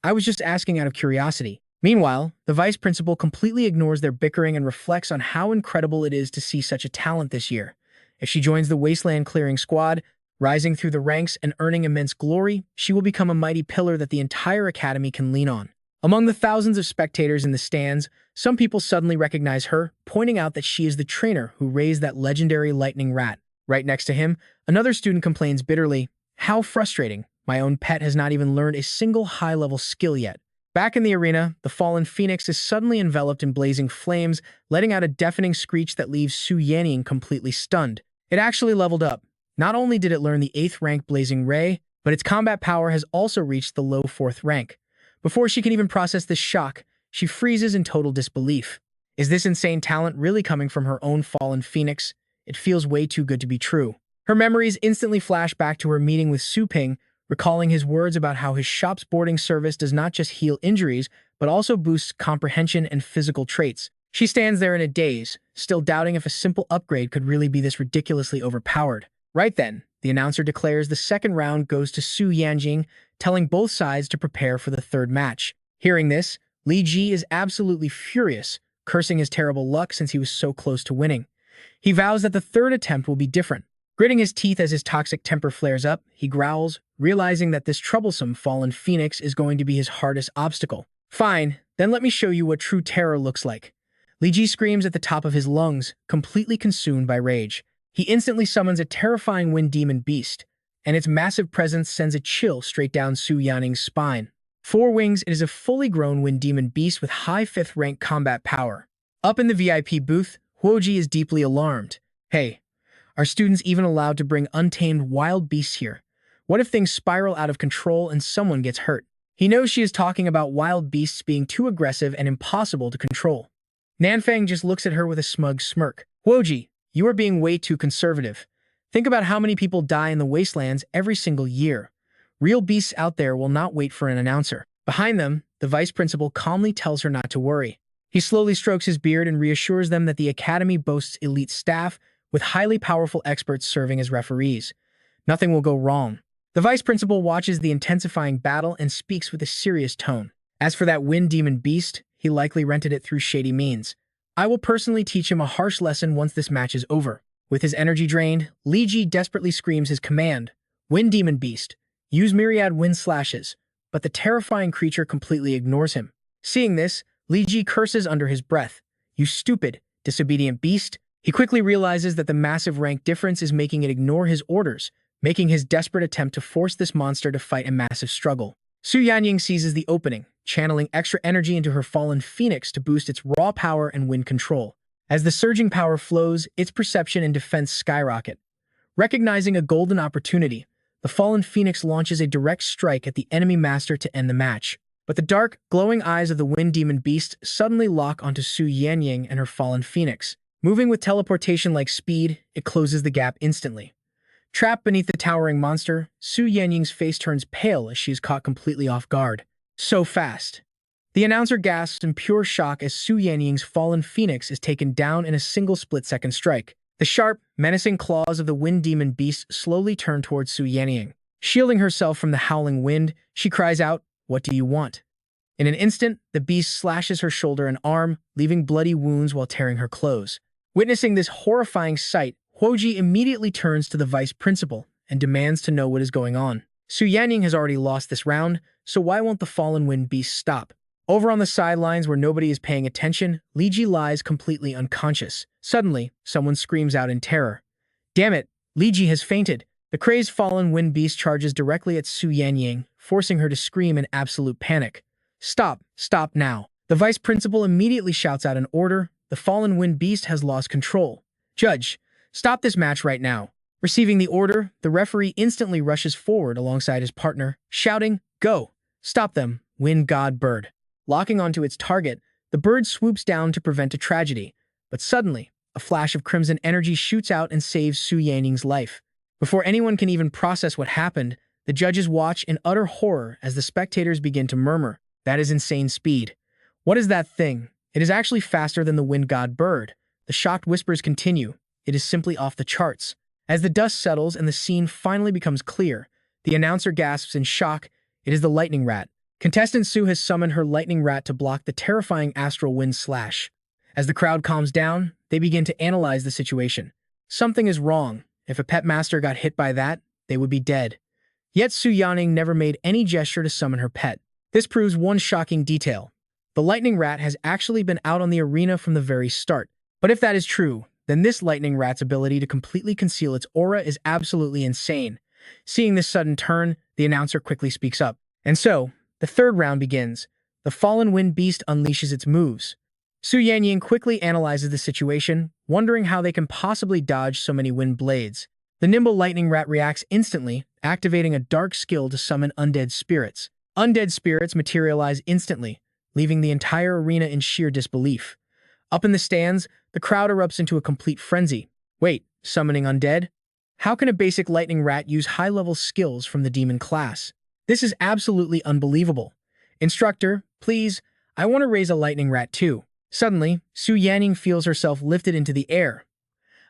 I was just asking out of curiosity. Meanwhile, the vice principal completely ignores their bickering and reflects on how incredible it is to see such a talent this year. If she joins the Wasteland Clearing Squad, rising through the ranks and earning immense glory, she will become a mighty pillar that the entire academy can lean on. Among the thousands of spectators in the stands, some people suddenly recognize her, pointing out that she is the trainer who raised that legendary Lightning Rat. Right next to him, another student complains bitterly, "How frustrating. My own pet has not even learned a single high-level skill yet." Back in the arena, the Fallen Phoenix is suddenly enveloped in blazing flames, letting out a deafening screech that leaves Su Yanning completely stunned. It actually leveled up. Not only did it learn the 8th rank Blazing Ray, but its combat power has also reached the low 4th rank. Before she can even process this shock, she freezes in total disbelief. Is this insane talent really coming from her own Fallen Phoenix? It feels way too good to be true. Her memories instantly flash back to her meeting with Su Ping, recalling his words about how his shop's boarding service does not just heal injuries, but also boosts comprehension and physical traits. She stands there in a daze, still doubting if a simple upgrade could really be this ridiculously overpowered. Right then, the announcer declares the second round goes to Su Yanjing, telling both sides to prepare for the third match. Hearing this, Li Ji is absolutely furious, cursing his terrible luck since he was so close to winning. He vows that the third attempt will be different. Gritting his teeth as his toxic temper flares up, he growls, realizing that this troublesome fallen phoenix is going to be his hardest obstacle. Fine, then let me show you what true terror looks like. Li Ji screams at the top of his lungs, completely consumed by rage. He instantly summons a terrifying wind demon beast, and its massive presence sends a chill straight down Su Yanning's spine. 4 wings, it is a fully grown wind demon beast with high 5th rank combat power. Up in the VIP booth, Huoji is deeply alarmed. Hey, are students even allowed to bring untamed wild beasts here? What if things spiral out of control and someone gets hurt? He knows she is talking about wild beasts being too aggressive and impossible to control. Nanfang just looks at her with a smug smirk. Huoji, you are being way too conservative. Think about how many people die in the wastelands every single year. Real beasts out there will not wait for an announcer. Behind them, the vice principal calmly tells her not to worry. He slowly strokes his beard and reassures them that the academy boasts elite staff with highly powerful experts serving as referees. Nothing will go wrong. The vice principal watches the intensifying battle and speaks with a serious tone. As for that wind demon beast, he likely rented it through shady means. I will personally teach him a harsh lesson once this match is over. With his energy drained, Li Ji desperately screams his command. Wind demon beast, use myriad wind slashes, but the terrifying creature completely ignores him. Seeing this, Li Ji curses under his breath. You stupid, disobedient beast. He quickly realizes that the massive rank difference is making it ignore his orders, making his desperate attempt to force this monster to fight a massive struggle. Su Yanjing seizes the opening, channeling extra energy into her fallen phoenix to boost its raw power and wind control. As the surging power flows, its perception and defense skyrocket. Recognizing a golden opportunity, the fallen phoenix launches a direct strike at the enemy master to end the match. But the dark, glowing eyes of the wind demon beast suddenly lock onto Su Yanjing and her fallen phoenix. Moving with teleportation-like speed, it closes the gap instantly. Trapped beneath the towering monster, Su Yanjing's face turns pale as she is caught completely off guard. So fast. The announcer gasps in pure shock as Su Yanjing's fallen phoenix is taken down in a single split-second strike. The sharp, menacing claws of the wind demon beast slowly turn towards Su Yanjing. Shielding herself from the howling wind, she cries out, "What do you want?" In an instant, the beast slashes her shoulder and arm, leaving bloody wounds while tearing her clothes. Witnessing this horrifying sight, Huoji immediately turns to the vice principal and demands to know what is going on. Su Yanjing has already lost this round, so why won't the fallen wind beast stop? Over on the sidelines where nobody is paying attention, Li Ji lies completely unconscious. Suddenly, someone screams out in terror. Damn it, Li Ji has fainted. The crazed fallen wind beast charges directly at Su Yanjing, forcing her to scream in absolute panic. Stop now. The vice principal immediately shouts out an order. The fallen wind beast has lost control. Judge, stop this match right now. Receiving the order, the referee instantly rushes forward alongside his partner, shouting, Go! Stop them, wind god bird. Locking onto its target, the bird swoops down to prevent a tragedy. But suddenly, a flash of crimson energy shoots out and saves Su Yanjing's life. Before anyone can even process what happened, the judges watch in utter horror as the spectators begin to murmur, That is insane speed. What is that thing? It is actually faster than the wind god bird. The shocked whispers continue. It is simply off the charts. As the dust settles and the scene finally becomes clear, the announcer gasps in shock. It is the lightning rat. Contestant Su has summoned her lightning rat to block the terrifying astral wind slash. As the crowd calms down, they begin to analyze the situation. Something is wrong. If a pet master got hit by that, they would be dead. Yet Su Yanjing never made any gesture to summon her pet. This proves one shocking detail. The lightning rat has actually been out on the arena from the very start. But if that is true, then this lightning rat's ability to completely conceal its aura is absolutely insane. Seeing this sudden turn, the announcer quickly speaks up. And so, the third round begins. The fallen wind beast unleashes its moves. Su Yanjing quickly analyzes the situation, wondering how they can possibly dodge so many wind blades. The nimble lightning rat reacts instantly, activating a dark skill to summon undead spirits. Undead spirits materialize instantly, leaving the entire arena in sheer disbelief. Up in the stands, the crowd erupts into a complete frenzy. Wait, summoning undead? How can a basic lightning rat use high-level skills from the demon class? This is absolutely unbelievable. Instructor, please, I want to raise a lightning rat too. Suddenly, Su Yanning feels herself lifted into the air.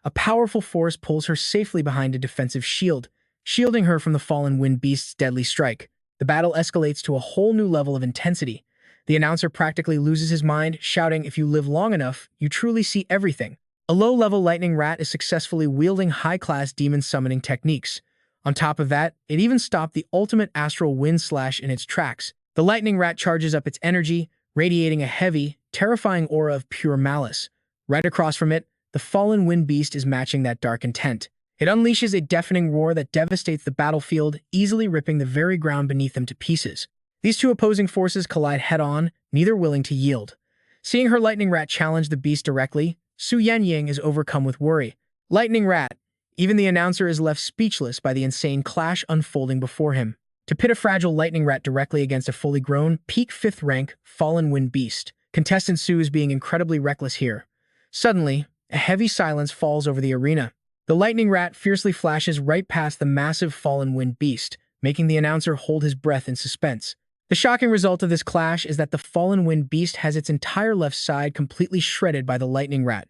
A powerful force pulls her safely behind a defensive shield, shielding her from the fallen wind beast's deadly strike. The battle escalates to a whole new level of intensity. The announcer practically loses his mind, shouting, "If you live long enough, you truly see everything." A low-level lightning rat is successfully wielding high-class demon summoning techniques. On top of that, it even stopped the ultimate astral wind slash in its tracks. The lightning rat charges up its energy, radiating a heavy, terrifying aura of pure malice. Right across from it, the fallen wind beast is matching that dark intent. It unleashes a deafening roar that devastates the battlefield, easily ripping the very ground beneath them to pieces. These two opposing forces collide head-on, neither willing to yield. Seeing her lightning rat challenge the beast directly, Su Yanning is overcome with worry. Lightning rat! Even the announcer is left speechless by the insane clash unfolding before him. To pit a fragile lightning rat directly against a fully grown, peak 5th rank, fallen wind beast. Contestant Su is being incredibly reckless here. Suddenly, a heavy silence falls over the arena. The lightning rat fiercely flashes right past the massive fallen wind beast, making the announcer hold his breath in suspense. The shocking result of this clash is that the fallen wind beast has its entire left side completely shredded by the lightning rat.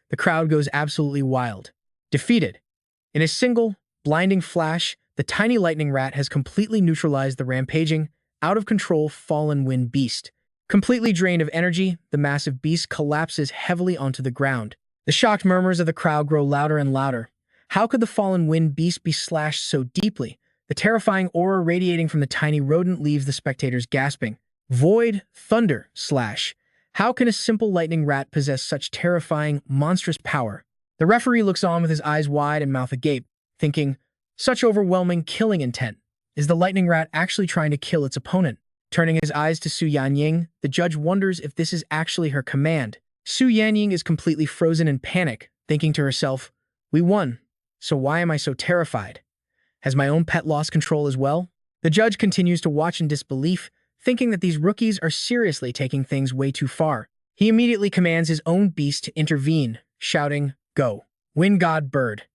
The crowd goes absolutely wild. Defeated. In a single, blinding flash, the tiny lightning rat has completely neutralized the rampaging, out-of-control fallen wind beast. Completely drained of energy, the massive beast collapses heavily onto the ground. The shocked murmurs of the crowd grow louder and louder. How could the fallen wind beast be slashed so deeply? The terrifying aura radiating from the tiny rodent leaves the spectators gasping. Void, thunder, slash. How can a simple lightning rat possess such terrifying, monstrous power? The referee looks on with his eyes wide and mouth agape, thinking, such overwhelming killing intent. Is the lightning rat actually trying to kill its opponent? Turning his eyes to Su Yanning, the judge wonders if this is actually her command. Su Yanning is completely frozen in panic, thinking to herself, we won, so why am I so terrified? Has my own pet lost control as well? The judge continues to watch in disbelief, thinking that these rookies are seriously taking things way too far. He immediately commands his own beast to intervene, shouting, go. Wind God Bird.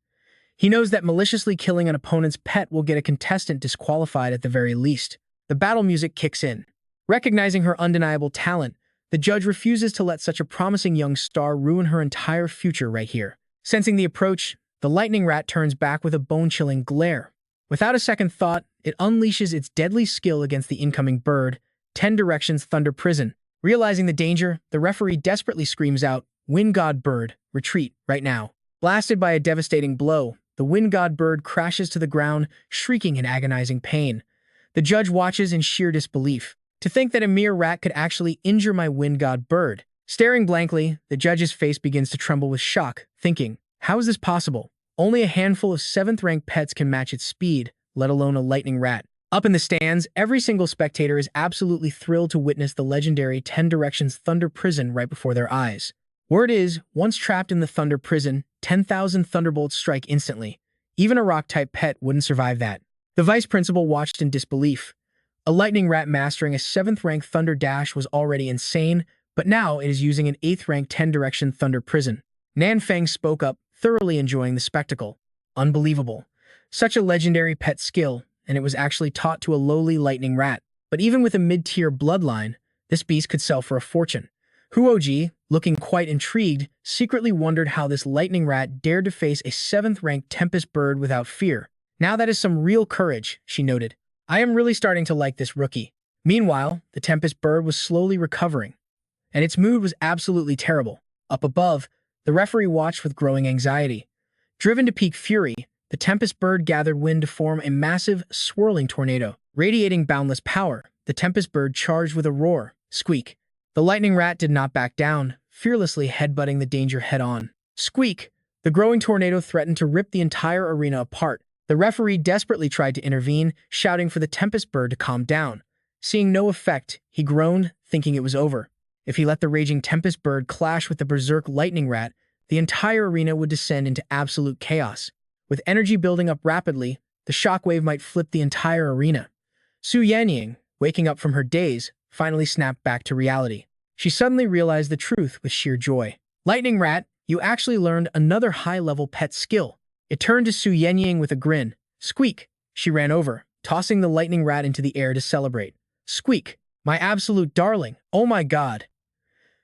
He knows that maliciously killing an opponent's pet will get a contestant disqualified at the very least. The battle music kicks in. Recognizing her undeniable talent, the judge refuses to let such a promising young star ruin her entire future right here. Sensing the approach, the lightning rat turns back with a bone-chilling glare. Without a second thought, it unleashes its deadly skill against the incoming bird, 10 Directions Thunder Prison. Realizing the danger, the referee desperately screams out, Wind God Bird, retreat, right now. Blasted by a devastating blow, the Wind God Bird crashes to the ground, shrieking in agonizing pain. The judge watches in sheer disbelief. To think that a mere rat could actually injure my Wind God Bird. Staring blankly, the judge's face begins to tremble with shock, thinking, how is this possible? Only a handful of 7th-ranked pets can match its speed, let alone a lightning rat. Up in the stands, every single spectator is absolutely thrilled to witness the legendary 10 Directions Thunder Prison right before their eyes. Word is, once trapped in the Thunder Prison, 10,000 thunderbolts strike instantly. Even a rock-type pet wouldn't survive that. The vice principal watched in disbelief. A lightning rat mastering a 7th-ranked Thunder Dash was already insane, but now it is using an 8th-ranked 10 Direction Thunder Prison. Nanfeng spoke up, thoroughly enjoying the spectacle. Unbelievable. Such a legendary pet skill, and it was actually taught to a lowly lightning rat. But even with a mid-tier bloodline, this beast could sell for a fortune. Huoji, looking quite intrigued, secretly wondered how this lightning rat dared to face a 7th-ranked Tempest bird without fear. Now that is some real courage, she noted. I am really starting to like this rookie. Meanwhile, the Tempest bird was slowly recovering, and its mood was absolutely terrible. Up above, the referee watched with growing anxiety. Driven to peak fury, the Tempest bird gathered wind to form a massive, swirling tornado. Radiating boundless power, the Tempest bird charged with a roar. Squeak. The lightning rat did not back down, fearlessly headbutting the danger head-on. Squeak. The growing tornado threatened to rip the entire arena apart. The referee desperately tried to intervene, shouting for the Tempest bird to calm down. Seeing no effect, he groaned, thinking it was over. If he let the raging Tempest bird clash with the berserk lightning rat, the entire arena would descend into absolute chaos. With energy building up rapidly, the shockwave might flip the entire arena. Su Yanning, waking up from her daze, finally snapped back to reality. She suddenly realized the truth with sheer joy. Lightning rat, you actually learned another high-level pet skill. It turned to Su Yanning with a grin. Squeak! She ran over, tossing the lightning rat into the air to celebrate. Squeak! My absolute darling! Oh my god!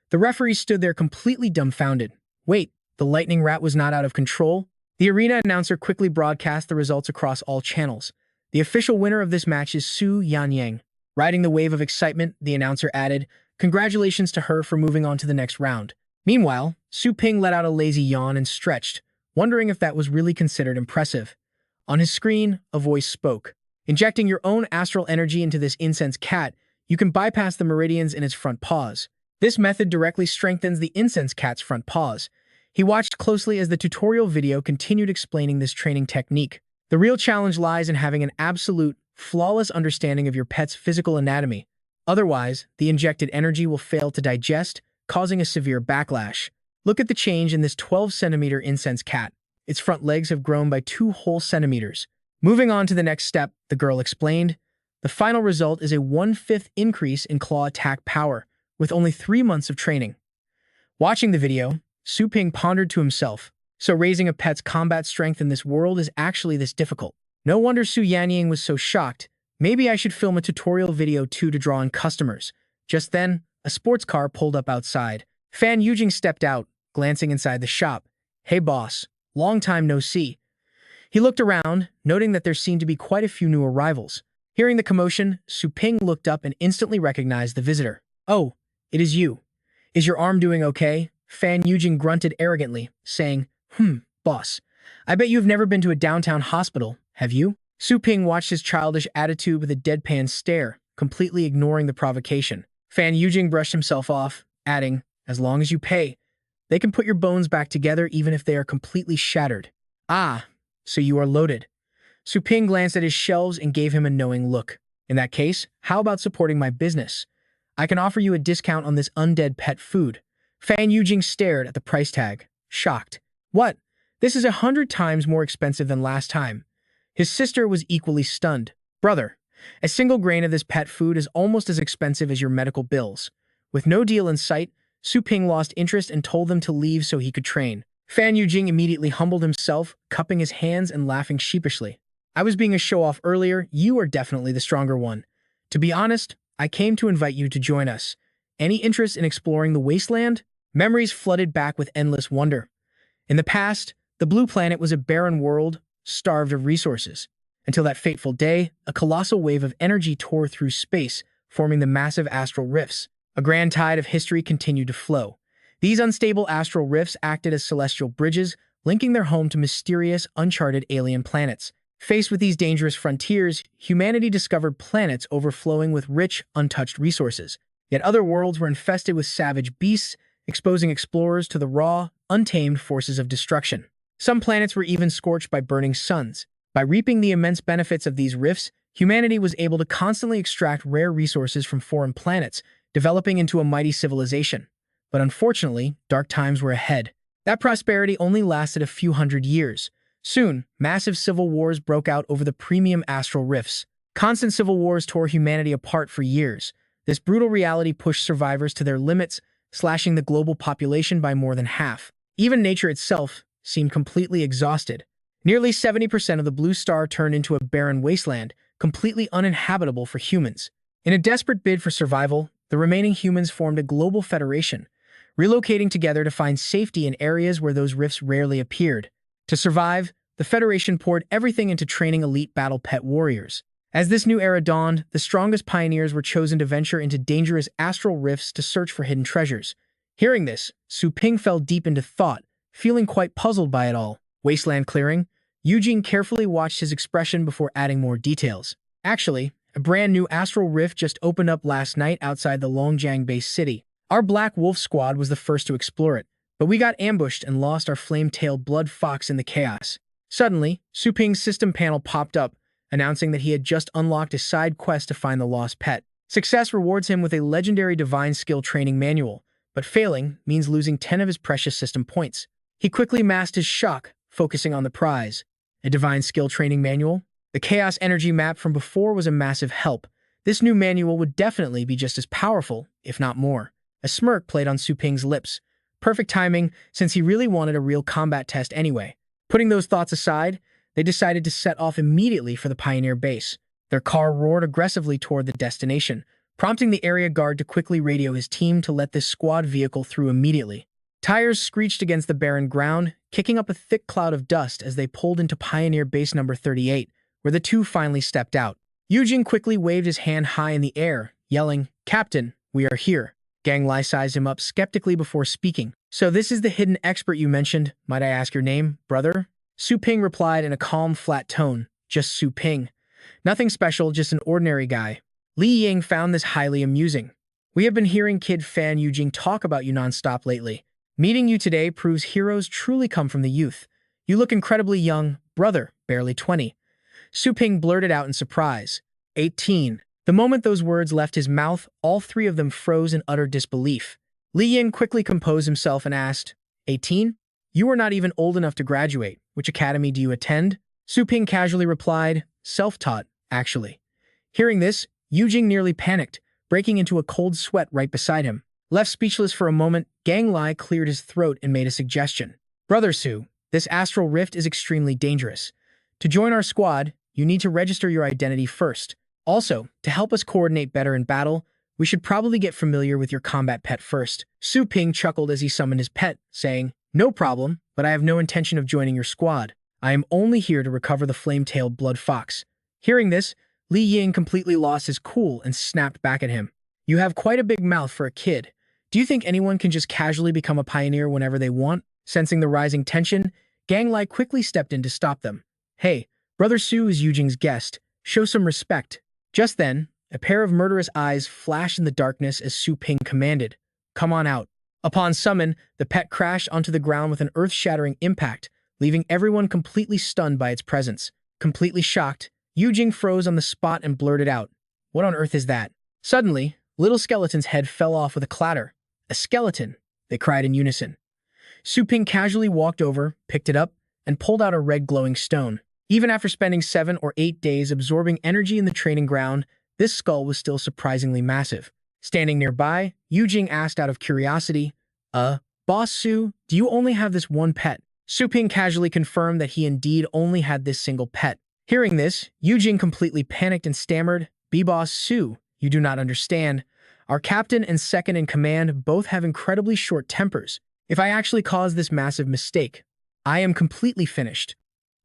The referee stood there completely dumbfounded. Wait, the Lightning Rat was not out of control? The arena announcer quickly broadcast the results across all channels. The official winner of this match is Su Yanyang. Riding the wave of excitement, the announcer added, "Congratulations to her for moving on to the next round." Meanwhile, Su Ping let out a lazy yawn and stretched, wondering if that was really considered impressive. On his screen, a voice spoke. Injecting your own astral energy into this incense cat, you can bypass the meridians in its front paws. This method directly strengthens the incense cat's front paws. He watched closely as the tutorial video continued explaining this training technique. The real challenge lies in having an absolute, flawless understanding of your pet's physical anatomy. Otherwise, the injected energy will fail to digest, causing a severe backlash. Look at the change in this 12-centimeter incense cat. Its front legs have grown by 2 whole centimeters. Moving on to the next step, the girl explained. The final result is a 1/5 increase in claw attack power, with only 3 months of training. Watching the video, Su Ping pondered to himself, so raising a pet's combat strength in this world is actually this difficult. No wonder Su Yanyang was so shocked. Maybe I should film a tutorial video too to draw in customers. Just then, a sports car pulled up outside. Fan Yujing stepped out, glancing inside the shop. "Hey boss, long time no see." He looked around, noting that there seemed to be quite a few new arrivals. Hearing the commotion, Su Ping looked up and instantly recognized the visitor. "Oh, it is you. Is your arm doing okay?" Fan Yujing grunted arrogantly, saying, Boss, I bet you've never been to a downtown hospital, have you?" Su Ping watched his childish attitude with a deadpan stare, completely ignoring the provocation. Fan Yujing brushed himself off, adding, "As long as you pay, they can put your bones back together even if they are completely shattered." "Ah, so you are loaded." Su Ping glanced at his shelves and gave him a knowing look. "In that case, how about supporting my business? I can offer you a discount on this undead pet food." Fan Yujing stared at the price tag, shocked. "What? This is 100 times more expensive than last time." His sister was equally stunned. "Brother, a single grain of this pet food is almost as expensive as your medical bills." With no deal in sight, Su Ping lost interest and told them to leave so he could train. Fan Yujing immediately humbled himself, cupping his hands and laughing sheepishly. "I was being a show-off earlier. You are definitely the stronger one. To be honest, I came to invite you to join us. Any interest in exploring the wasteland?" Memories flooded back with endless wonder. In the past, the Blue Planet was a barren world, starved of resources. Until that fateful day, a colossal wave of energy tore through space, forming the massive astral rifts. A grand tide of history continued to flow. These unstable astral rifts acted as celestial bridges, linking their home to mysterious, uncharted alien planets. Faced with these dangerous frontiers, humanity discovered planets overflowing with rich, untouched resources. Yet other worlds were infested with savage beasts, exposing explorers to the raw, untamed forces of destruction. Some planets were even scorched by burning suns. By reaping the immense benefits of these rifts, humanity was able to constantly extract rare resources from foreign planets, developing into a mighty civilization. But unfortunately, dark times were ahead. That prosperity only lasted a few hundred years. Soon, massive civil wars broke out over the premium astral rifts. Constant civil wars tore humanity apart for years. This brutal reality pushed survivors to their limits, slashing the global population by more than half. Even nature itself seemed completely exhausted. Nearly 70% of the blue star turned into a barren wasteland, completely uninhabitable for humans. In a desperate bid for survival, the remaining humans formed a global federation, relocating together to find safety in areas where those rifts rarely appeared. To survive, the Federation poured everything into training elite battle pet warriors. As this new era dawned, the strongest pioneers were chosen to venture into dangerous astral rifts to search for hidden treasures. Hearing this, Su Ping fell deep into thought, feeling quite puzzled by it all. Wasteland clearing, Eugene carefully watched his expression before adding more details. "Actually, a brand new astral rift just opened up last night outside the Longjiang-based city. Our Black Wolf squad was the first to explore it, but we got ambushed and lost our flame-tailed blood fox in the chaos." Suddenly, Su Ping's system panel popped up, announcing that he had just unlocked a side quest to find the lost pet. Success rewards him with a legendary divine skill training manual, but failing means losing 10 of his precious system points. He quickly masked his shock, focusing on the prize. A divine skill training manual? The chaos energy map from before was a massive help. This new manual would definitely be just as powerful, if not more. A smirk played on Su Ping's lips. Perfect timing, since he really wanted a real combat test anyway. Putting those thoughts aside, they decided to set off immediately for the Pioneer base. Their car roared aggressively toward the destination, prompting the area guard to quickly radio his team to let this squad vehicle through immediately. Tires screeched against the barren ground, kicking up a thick cloud of dust as they pulled into Pioneer Base number 38, where the two finally stepped out. Yujing quickly waved his hand high in the air, yelling, "Captain, we are here." Gang Lai sized him up skeptically before speaking. "So this is the hidden expert you mentioned. Might I ask your name, brother?" Su Ping replied in a calm, flat tone. "Just Su Ping. Nothing special, just an ordinary guy." Li Ying found this highly amusing. "We have been hearing Kid Fan Yujing talk about you nonstop lately. Meeting you today proves heroes truly come from the youth. You look incredibly young, brother, barely 20. Su Ping blurted out in surprise. 18. The moment those words left his mouth, all three of them froze in utter disbelief. Li Yin quickly composed himself and asked, 18? You are not even old enough to graduate. Which academy do you attend? Su Ping casually replied, self-taught, actually. Hearing this, Yujing nearly panicked, breaking into a cold sweat right beside him. Left speechless for a moment, Gang Lai cleared his throat and made a suggestion. Brother Su, this astral rift is extremely dangerous. To join our squad, you need to register your identity first. Also, to help us coordinate better in battle, we should probably get familiar with your combat pet first. Su Ping chuckled as he summoned his pet, saying, No problem, but I have no intention of joining your squad. I am only here to recover the flame-tailed blood fox. Hearing this, Li Ying completely lost his cool and snapped back at him. You have quite a big mouth for a kid. Do you think anyone can just casually become a pioneer whenever they want? Sensing the rising tension, Gang Lai quickly stepped in to stop them. Hey, Brother Su is Yujing's guest. Show some respect. Just then, a pair of murderous eyes flashed in the darkness as Su Ping commanded, Come on out. Upon summon, the pet crashed onto the ground with an earth-shattering impact, leaving everyone completely stunned by its presence. Completely shocked, Yujing froze on the spot and blurted out, What on earth is that? Suddenly, Little Skeleton's head fell off with a clatter. A skeleton, they cried in unison. Su Ping casually walked over, picked it up, and pulled out a red glowing stone. Even after spending 7 or 8 days absorbing energy in the training ground, this skull was still surprisingly massive. Standing nearby, Yujing asked out of curiosity, Boss Su, do you only have this one pet? Su Ping casually confirmed that he indeed only had this single pet. Hearing this, Yujing completely panicked and stammered, Boss Su, you do not understand. Our captain and second in command both have incredibly short tempers. If I actually cause this massive mistake, I am completely finished.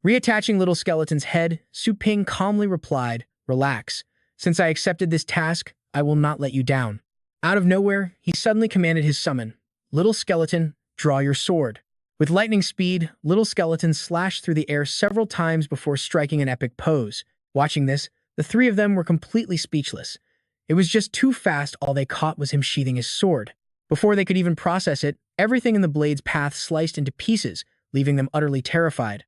Reattaching Little Skeleton's head, Su Ping calmly replied, Relax. Since I accepted this task, I will not let you down. Out of nowhere, he suddenly commanded his summon. Little Skeleton, draw your sword. With lightning speed, Little Skeleton slashed through the air several times before striking an epic pose. Watching this, the three of them were completely speechless. It was just too fast. All they caught was him sheathing his sword. Before they could even process it, everything in the blade's path sliced into pieces, leaving them utterly terrified.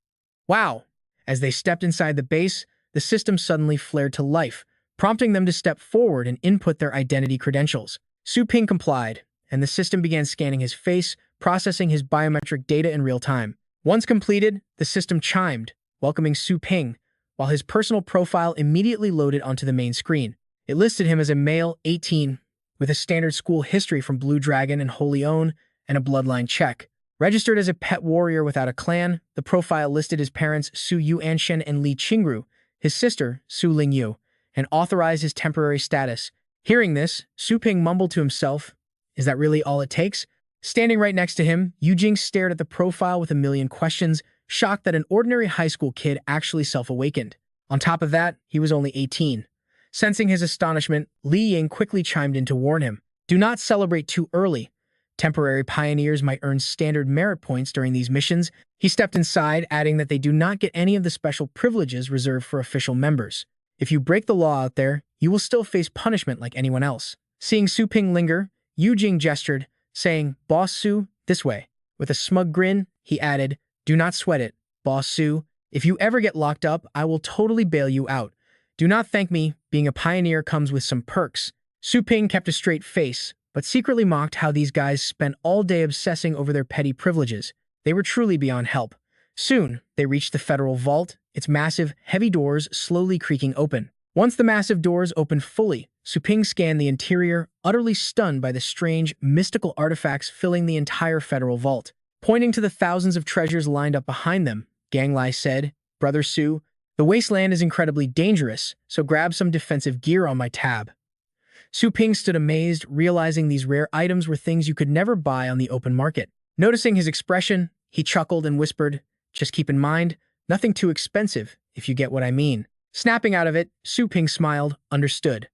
Wow! As they stepped inside the base, the system suddenly flared to life, prompting them to step forward and input their identity credentials. Su Ping complied, and the system began scanning his face, processing his biometric data in real time. Once completed, the system chimed, welcoming Su Ping, while his personal profile immediately loaded onto the main screen. It listed him as a male, 18, with a standard school history from Blue Dragon and Holy Own, and a bloodline check. Registered as a pet warrior without a clan, the profile listed his parents Su Yuanshen and Li Qingru, his sister Su Lingyu, and authorized his temporary status. Hearing this, Su Ping mumbled to himself, Is that really all it takes? Standing right next to him, Yujing stared at the profile with a million questions, shocked that an ordinary high school kid actually self-awakened. On top of that, he was only 18. Sensing his astonishment, Li Ying quickly chimed in to warn him, Do not celebrate too early. Temporary pioneers might earn standard merit points during these missions. He stepped inside, adding that they do not get any of the special privileges reserved for official members. If you break the law out there, you will still face punishment like anyone else. Seeing Su Ping linger, Yujing gestured, saying, Boss Su, this way. With a smug grin, he added, Do not sweat it, Boss Su. If you ever get locked up, I will totally bail you out. Do not thank me, being a pioneer comes with some perks. Su Ping kept a straight face, but secretly mocked how these guys spent all day obsessing over their petty privileges. They were truly beyond help. Soon, they reached the federal vault, its massive, heavy doors slowly creaking open. Once the massive doors opened fully, Su Ping scanned the interior, utterly stunned by the strange, mystical artifacts filling the entire federal vault. Pointing to the thousands of treasures lined up behind them, Gang Lai said, Brother Su, the wasteland is incredibly dangerous, so grab some defensive gear on my tab. Su Ping stood amazed, realizing these rare items were things you could never buy on the open market. Noticing his expression, he chuckled and whispered, "Just keep in mind, nothing too expensive, if you get what I mean." Snapping out of it, Su Ping smiled, understood.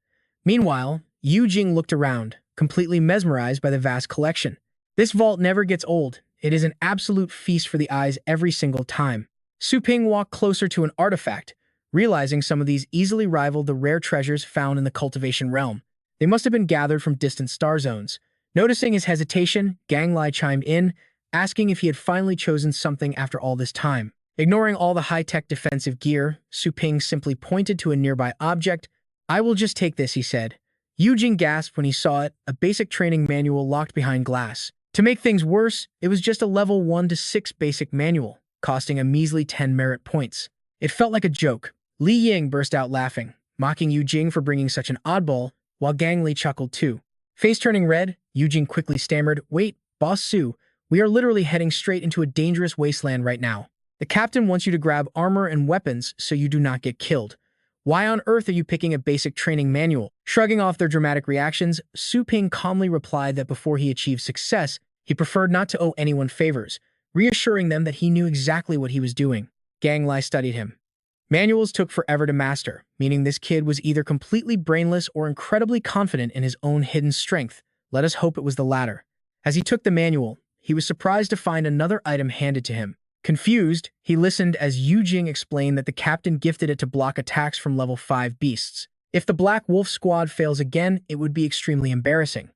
Meanwhile, Yu Jing looked around, completely mesmerized by the vast collection. This vault never gets old. It is an absolute feast for the eyes every single time. Su Ping walked closer to an artifact, realizing some of these easily rivaled the rare treasures found in the cultivation realm. They must have been gathered from distant star zones. Noticing his hesitation, Gang Lai chimed in, asking if he had finally chosen something after all this time. Ignoring all the high-tech defensive gear, Su Ping simply pointed to a nearby object. "I will just take this," he said. Yu Jing gasped when he saw it, a basic training manual locked behind glass. To make things worse, it was just a level 1 to 6 basic manual, costing a measly 10 merit points. It felt like a joke. Li Ying burst out laughing, mocking Yu Jing for bringing such an oddball, while Gang Li chuckled too. Face turning red, Yu Jing quickly stammered, "Wait, Boss Su, we are literally heading straight into a dangerous wasteland right now. The captain wants you to grab armor and weapons so you do not get killed. Why on earth are you picking a basic training manual?" Shrugging off their dramatic reactions, Su Ping calmly replied that before he achieved success, he preferred not to owe anyone favors, reassuring them that he knew exactly what he was doing. Gang Lai studied him. Manuals took forever to master, meaning this kid was either completely brainless or incredibly confident in his own hidden strength. Let us hope it was the latter. As he took the manual, he was surprised to find another item handed to him. Confused, he listened as Yu Jing explained that the captain gifted it to block attacks from level 5 beasts. If the Black Wolf squad fails again, it would be extremely embarrassing.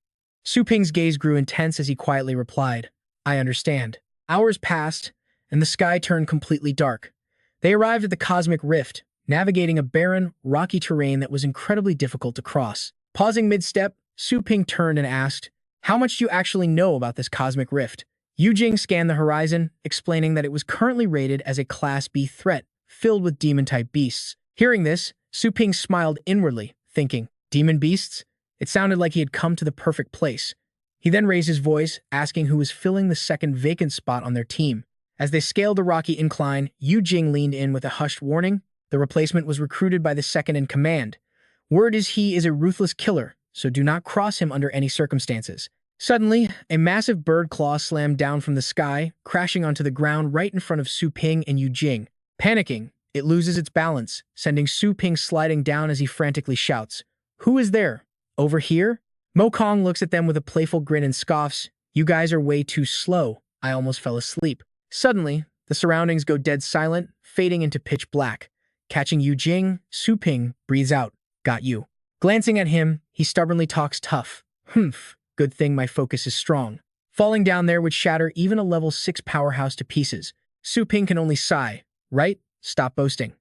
Su Ping's gaze grew intense as he quietly replied, "I understand." Hours passed, and the sky turned completely dark. They arrived at the Cosmic Rift, navigating a barren, rocky terrain that was incredibly difficult to cross. Pausing mid-step, Su Ping turned and asked, "How much do you actually know about this Cosmic Rift?" Yu Jing scanned the horizon, explaining that it was currently rated as a Class B threat, filled with demon-type beasts. Hearing this, Su Ping smiled inwardly, thinking, "Demon beasts?" It sounded like he had come to the perfect place. He then raised his voice, asking who was filling the second vacant spot on their team. As they scaled the rocky incline, Yu Jing leaned in with a hushed warning. The replacement was recruited by the second in command. "Word is he is a ruthless killer, so do not cross him under any circumstances." Suddenly, a massive bird claw slammed down from the sky, crashing onto the ground right in front of Su Ping and Yu Jing. Panicking, it loses its balance, sending Su Ping sliding down as he frantically shouts, "Who is there? Over here?" Mo Kong looks at them with a playful grin and scoffs, "You guys are way too slow. I almost fell asleep." Suddenly, the surroundings go dead silent, fading into pitch black. Catching Yu Jing, Su Ping breathes out, "Got you." Glancing at him, he stubbornly talks tough. "Humph. Good thing my focus is strong." Falling down there would shatter even a level 6 powerhouse to pieces. Su Ping can only sigh. "Right? Stop boasting."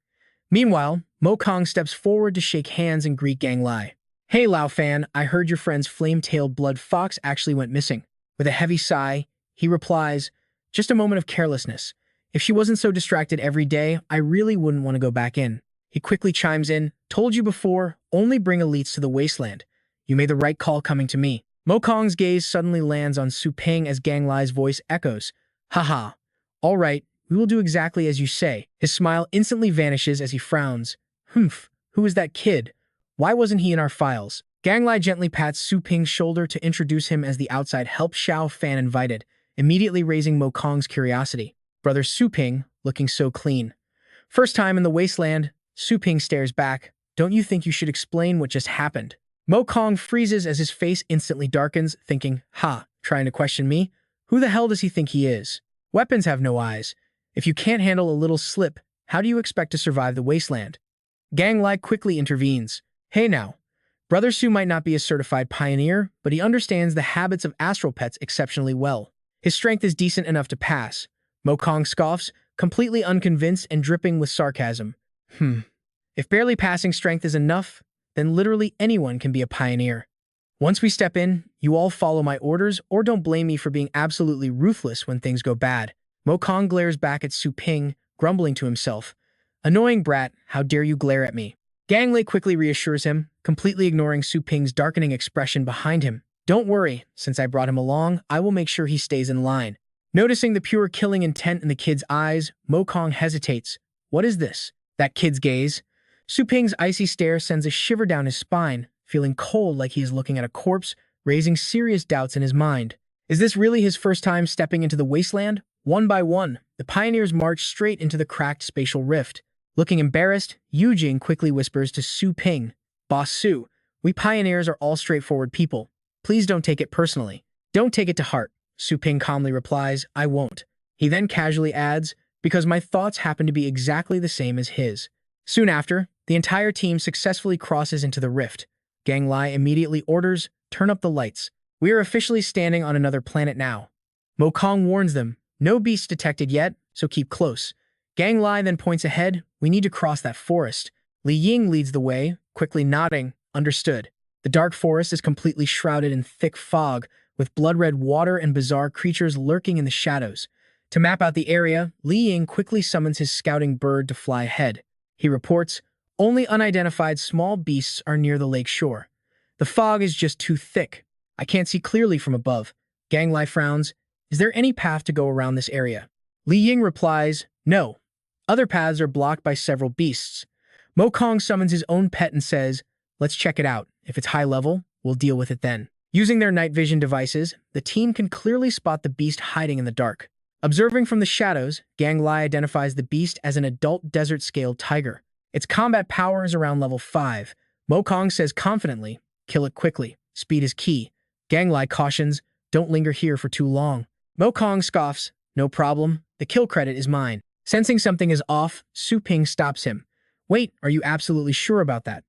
Meanwhile, Mo Kong steps forward to shake hands and greet Gang Lai. "Hey Lao Fan, I heard your friend's flame-tailed blood fox actually went missing." With a heavy sigh, he replies, "Just a moment of carelessness. If she wasn't so distracted every day, I really wouldn't want to go back in." He quickly chimes in, "Told you before, only bring elites to the wasteland. You made the right call coming to me." Mo Kong's gaze suddenly lands on Su Ping as Gang Lai's voice echoes, "Haha. All right, we will do exactly as you say." His smile instantly vanishes as he frowns. "Humph, who is that kid? Why wasn't he in our files?" Gang Lai gently pats Su Ping's shoulder to introduce him as the outside help Xiao Fan invited, immediately raising Mo Kong's curiosity. Brother Su Ping, looking so clean. First time in the wasteland, Su Ping stares back. "Don't you think you should explain what just happened?" Mo Kong freezes as his face instantly darkens, thinking, trying to question me? Who the hell does he think he is? Weapons have no eyes. If you can't handle a little slip, how do you expect to survive the wasteland? Gang Lai quickly intervenes. "Hey now, Brother Su might not be a certified pioneer, but he understands the habits of astral pets exceptionally well. His strength is decent enough to pass." Mo Kong scoffs, completely unconvinced and dripping with sarcasm. If barely passing strength is enough, then literally anyone can be a pioneer. Once we step in, you all follow my orders or don't blame me for being absolutely ruthless when things go bad." Mo Kong glares back at Su Ping, grumbling to himself. "Annoying brat, how dare you glare at me?" Gang Lei quickly reassures him, completely ignoring Su Ping's darkening expression behind him. "Don't worry, since I brought him along, I will make sure he stays in line." Noticing the pure killing intent in the kid's eyes, Mo Kong hesitates. What is this? That kid's gaze? Su Ping's icy stare sends a shiver down his spine, feeling cold like he is looking at a corpse, raising serious doubts in his mind. Is this really his first time stepping into the wasteland? One by one, the pioneers march straight into the cracked spatial rift. Looking embarrassed, Yujing quickly whispers to Su Ping, "Boss Su, we pioneers are all straightforward people. Please don't take it personally." "Don't take it to heart," Su Ping calmly replies, "I won't." He then casually adds, "Because my thoughts happen to be exactly the same as his." Soon after, the entire team successfully crosses into the rift. Gang Lai immediately orders, "Turn up the lights. We are officially standing on another planet now." Mo Kong warns them, "No beasts detected yet, so keep close." Gang Lai then points ahead, "We need to cross that forest." Li Ying leads the way, quickly nodding, "Understood." The dark forest is completely shrouded in thick fog, with blood-red water and bizarre creatures lurking in the shadows. To map out the area, Li Ying quickly summons his scouting bird to fly ahead. He reports, "Only unidentified small beasts are near the lake shore. The fog is just too thick. I can't see clearly from above." Gang Lai frowns, "Is there any path to go around this area?" Li Ying replies, "No. Other paths are blocked by several beasts." Mo Kong summons his own pet and says, "Let's check it out. If it's high level, we'll deal with it then." Using their night vision devices, the team can clearly spot the beast hiding in the dark. Observing from the shadows, Gang Lai identifies the beast as an adult desert-scaled tiger. Its combat power is around level 5. Mo Kong says confidently, "Kill it quickly. Speed is key." Gang Lai cautions, "Don't linger here for too long." Mo Kong scoffs, "No problem. The kill credit is mine." Sensing something is off, Su Ping stops him. "Wait, are you absolutely sure about that?"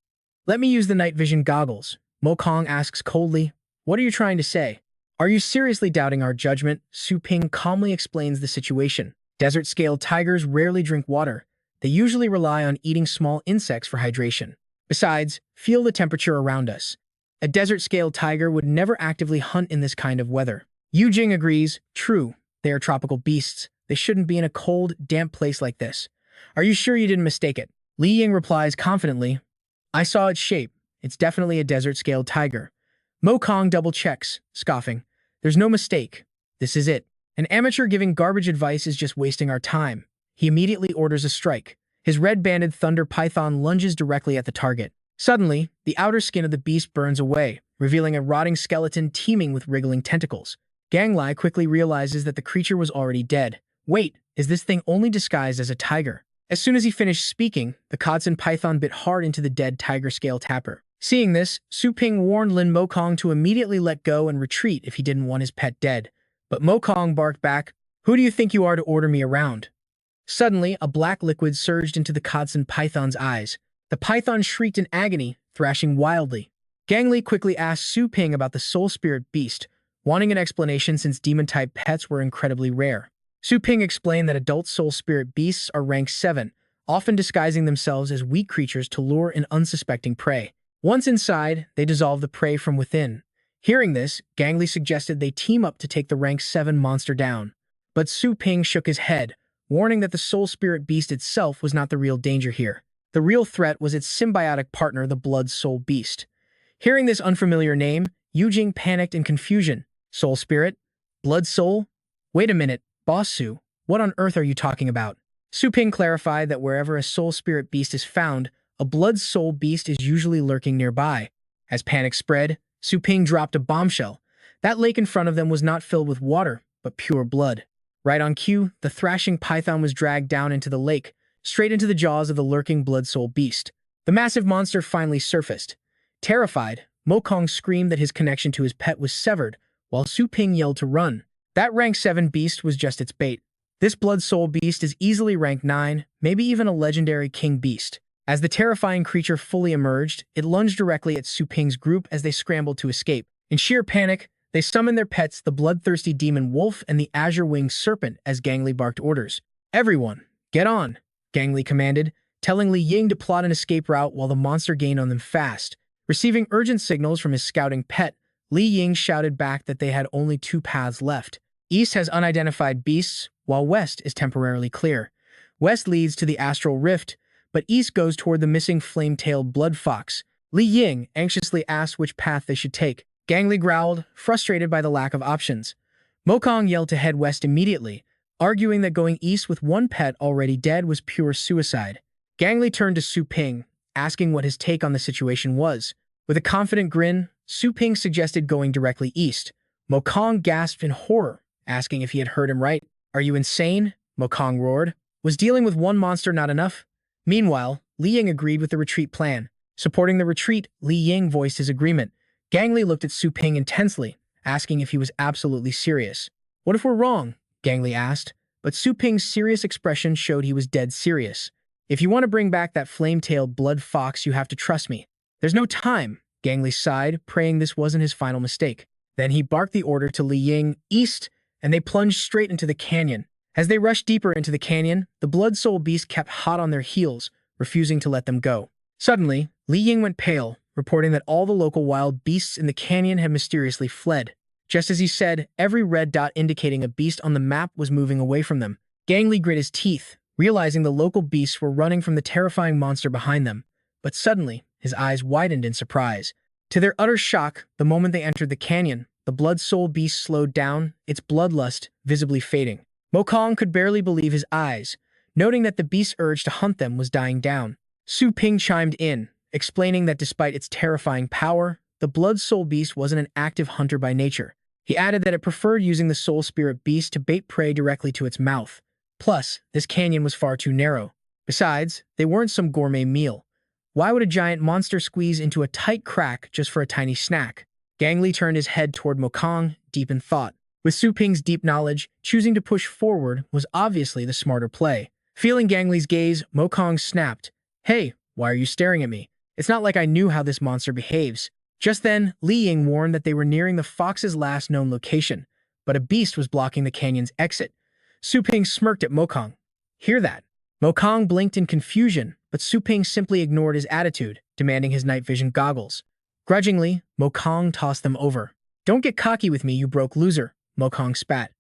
"Let me use the night vision goggles." Mo Kong asks coldly, "What are you trying to say?" "Are you seriously doubting our judgment?" Su Ping calmly explains the situation. Desert-scaled tigers rarely drink water. They usually rely on eating small insects for hydration. Besides, feel the temperature around us. A desert-scaled tiger would never actively hunt in this kind of weather. Yujing agrees, "True, they are tropical beasts. They shouldn't be in a cold, damp place like this." "Are you sure you didn't mistake it?" Li Ying replies confidently, "I saw its shape. It's definitely a desert-scaled tiger." Mo Kong double-checks, scoffing, "There's no mistake. This is it." An amateur giving garbage advice is just wasting our time. He immediately orders a strike. His red-banded thunder python lunges directly at the target. Suddenly, the outer skin of the beast burns away, revealing a rotting skeleton teeming with wriggling tentacles. Gang Lai quickly realizes that the creature was already dead. "Wait, is this thing only disguised as a tiger?" As soon as he finished speaking, the Kodson python bit hard into the dead tiger scale tapper. Seeing this, Su Ping warned Lin Mo Kong to immediately let go and retreat if he didn't want his pet dead. But Mo Kong barked back, "Who do you think you are to order me around?" Suddenly, a black liquid surged into the Kodson python's eyes. The python shrieked in agony, thrashing wildly. Gang Li quickly asked Su Ping about the soul spirit beast, wanting an explanation since demon-type pets were incredibly rare. Su Ping explained that adult soul spirit beasts are rank 7, often disguising themselves as weak creatures to lure in unsuspecting prey. Once inside, they dissolve the prey from within. Hearing this, Gang Li suggested they team up to take the rank 7 monster down. But Su Ping shook his head, warning that the soul spirit beast itself was not the real danger here. The real threat was its symbiotic partner, the blood soul beast. Hearing this unfamiliar name, Yujing panicked in confusion. "Soul spirit? Blood soul? Wait a minute, Boss Su, what on earth are you talking about?" Su Ping clarified that wherever a soul spirit beast is found, a blood soul beast is usually lurking nearby. As panic spread, Su Ping dropped a bombshell. That lake in front of them was not filled with water, but pure blood. Right on cue, the thrashing python was dragged down into the lake, straight into the jaws of the lurking blood soul beast. The massive monster finally surfaced. Terrified, Mo Kong screamed that his connection to his pet was severed, while Su Ping yelled to run. That rank 7 beast was just its bait. This blood soul beast is easily rank 9, maybe even a legendary king beast. As the terrifying creature fully emerged, it lunged directly at Su Ping's group as they scrambled to escape. In sheer panic, they summoned their pets, the bloodthirsty demon wolf and the azure-winged serpent, as Gang Li barked orders. "Everyone, get on," Gang Li commanded, telling Li Ying to plot an escape route while the monster gained on them fast. Receiving urgent signals from his scouting pet, Li Ying shouted back that they had only 2 paths left. East has unidentified beasts, while west is temporarily clear. West leads to the astral rift, but east goes toward the missing flame-tailed blood fox. Li Ying anxiously asked which path they should take. Gang Li growled, frustrated by the lack of options. Mo Kong yelled to head west immediately, arguing that going east with one pet already dead was pure suicide. Gang Li turned to Su Ping, asking what his take on the situation was. With a confident grin, Su Ping suggested going directly east. Mo Kong gasped in horror, asking if he had heard him right. "Are you insane?" Mo Kong roared. Was dealing with one monster not enough? Meanwhile, Li Ying agreed with the retreat plan. Supporting the retreat, Li Ying voiced his agreement. Gang Li looked at Su Ping intensely, asking if he was absolutely serious. "What if we're wrong?" Gang Li asked, but Su Ping's serious expression showed he was dead serious. "If you want to bring back that flame-tailed blood fox, you have to trust me." "There's no time," Gang Li sighed, praying this wasn't his final mistake. Then he barked the order to Li Ying, "East," and they plunged straight into the canyon. As they rushed deeper into the canyon, the Blood Soul Beast kept hot on their heels, refusing to let them go. Suddenly, Li Ying went pale, reporting that all the local wild beasts in the canyon had mysteriously fled. Just as he said, every red dot indicating a beast on the map was moving away from them. Gang Li grit his teeth, realizing the local beasts were running from the terrifying monster behind them. But suddenly, his eyes widened in surprise. To their utter shock, the moment they entered the canyon, the Blood Soul Beast slowed down, its bloodlust visibly fading. Mo Kong could barely believe his eyes, noting that the beast's urge to hunt them was dying down. Su Ping chimed in, explaining that despite its terrifying power, the Blood Soul Beast wasn't an active hunter by nature. He added that it preferred using the Soul Spirit Beast to bait prey directly to its mouth. Plus, this canyon was far too narrow. Besides, they weren't some gourmet meal. Why would a giant monster squeeze into a tight crack just for a tiny snack? Gang Li turned his head toward Mo Kong, deep in thought. With Su Ping's deep knowledge, choosing to push forward was obviously the smarter play. Feeling Gang Li's gaze, Mo Kong snapped, "Hey, why are you staring at me? It's not like I knew how this monster behaves." Just then, Li Ying warned that they were nearing the fox's last known location, but a beast was blocking the canyon's exit. Su Ping smirked at Mo Kong. "Hear that?" Mo Kong blinked in confusion, but Su Ping simply ignored his attitude, demanding his night vision goggles. Grudgingly, Mo Kong tossed them over. "Don't get cocky with me, you broke loser," Mo Kong spat.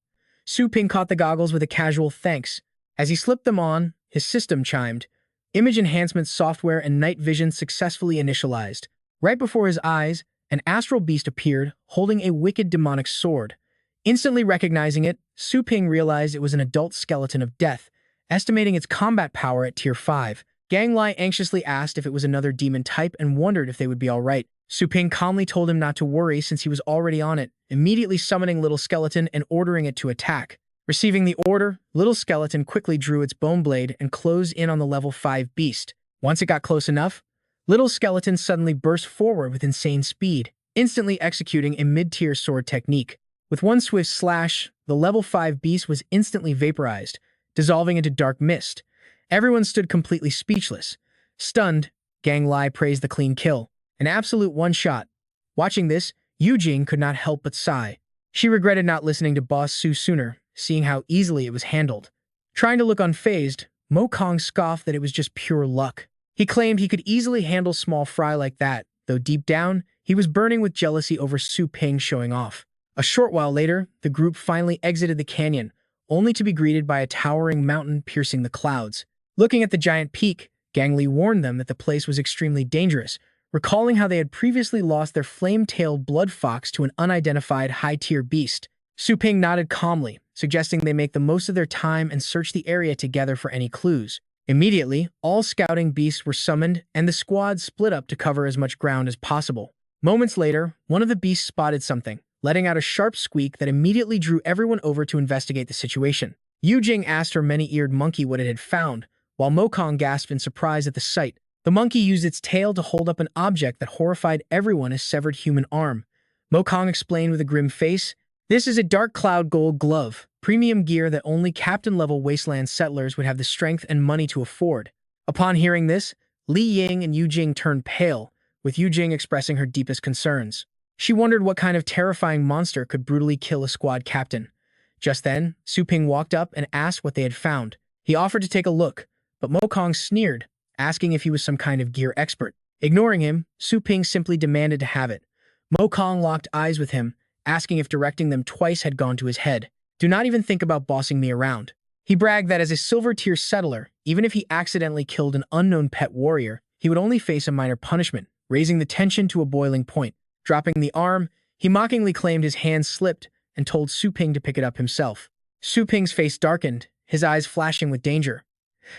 Su Ping caught the goggles with a casual thanks. As he slipped them on, his system chimed. Image enhancement software and night vision successfully initialized. Right before his eyes, an astral beast appeared, holding a wicked demonic sword. Instantly recognizing it, Su Ping realized it was an adult skeleton of death, estimating its combat power at Tier 5. Gang Li anxiously asked if it was another demon type and wondered if they would be alright. Su Ping calmly told him not to worry since he was already on it, immediately summoning Little Skeleton and ordering it to attack. Receiving the order, Little Skeleton quickly drew its bone blade and closed in on the level 5 beast. Once it got close enough, Little Skeleton suddenly burst forward with insane speed, instantly executing a mid-tier sword technique. With one swift slash, the level 5 beast was instantly vaporized, dissolving into dark mist. Everyone stood completely speechless. Stunned, Gang Li praised the clean kill. An absolute one-shot. Watching this, Yu Jing could not help but sigh. She regretted not listening to Boss Su sooner, seeing how easily it was handled. Trying to look unfazed, Mo Kong scoffed that it was just pure luck. He claimed he could easily handle small fry like that, though deep down, he was burning with jealousy over Su Ping showing off. A short while later, the group finally exited the canyon, only to be greeted by a towering mountain piercing the clouds. Looking at the giant peak, Gang Li warned them that the place was extremely dangerous, recalling how they had previously lost their flame-tailed blood fox to an unidentified high-tier beast. Su Ping nodded calmly, suggesting they make the most of their time and search the area together for any clues. Immediately, all scouting beasts were summoned, and the squad split up to cover as much ground as possible. Moments later, one of the beasts spotted something, letting out a sharp squeak that immediately drew everyone over to investigate the situation. Yu Jing asked her many-eared monkey what it had found, while Mo Kong gasped in surprise at the sight. The monkey used its tail to hold up an object that horrified everyone as severed human arm. Mo Kong explained with a grim face, "This is a dark cloud gold glove, premium gear that only captain-level wasteland settlers would have the strength and money to afford." Upon hearing this, Li Ying and Yu Jing turned pale, with Yu Jing expressing her deepest concerns. She wondered what kind of terrifying monster could brutally kill a squad captain. Just then, Su Ping walked up and asked what they had found. He offered to take a look, but Mo Kong sneered, asking if he was some kind of gear expert. Ignoring him, Su Ping simply demanded to have it. Mo Kong locked eyes with him, asking if directing them twice had gone to his head. "Do not even think about bossing me around." He bragged that as a silver-tier settler, even if he accidentally killed an unknown pet warrior, he would only face a minor punishment, raising the tension to a boiling point. Dropping the arm, he mockingly claimed his hand slipped and told Su Ping to pick it up himself. Su Ping's face darkened, his eyes flashing with danger.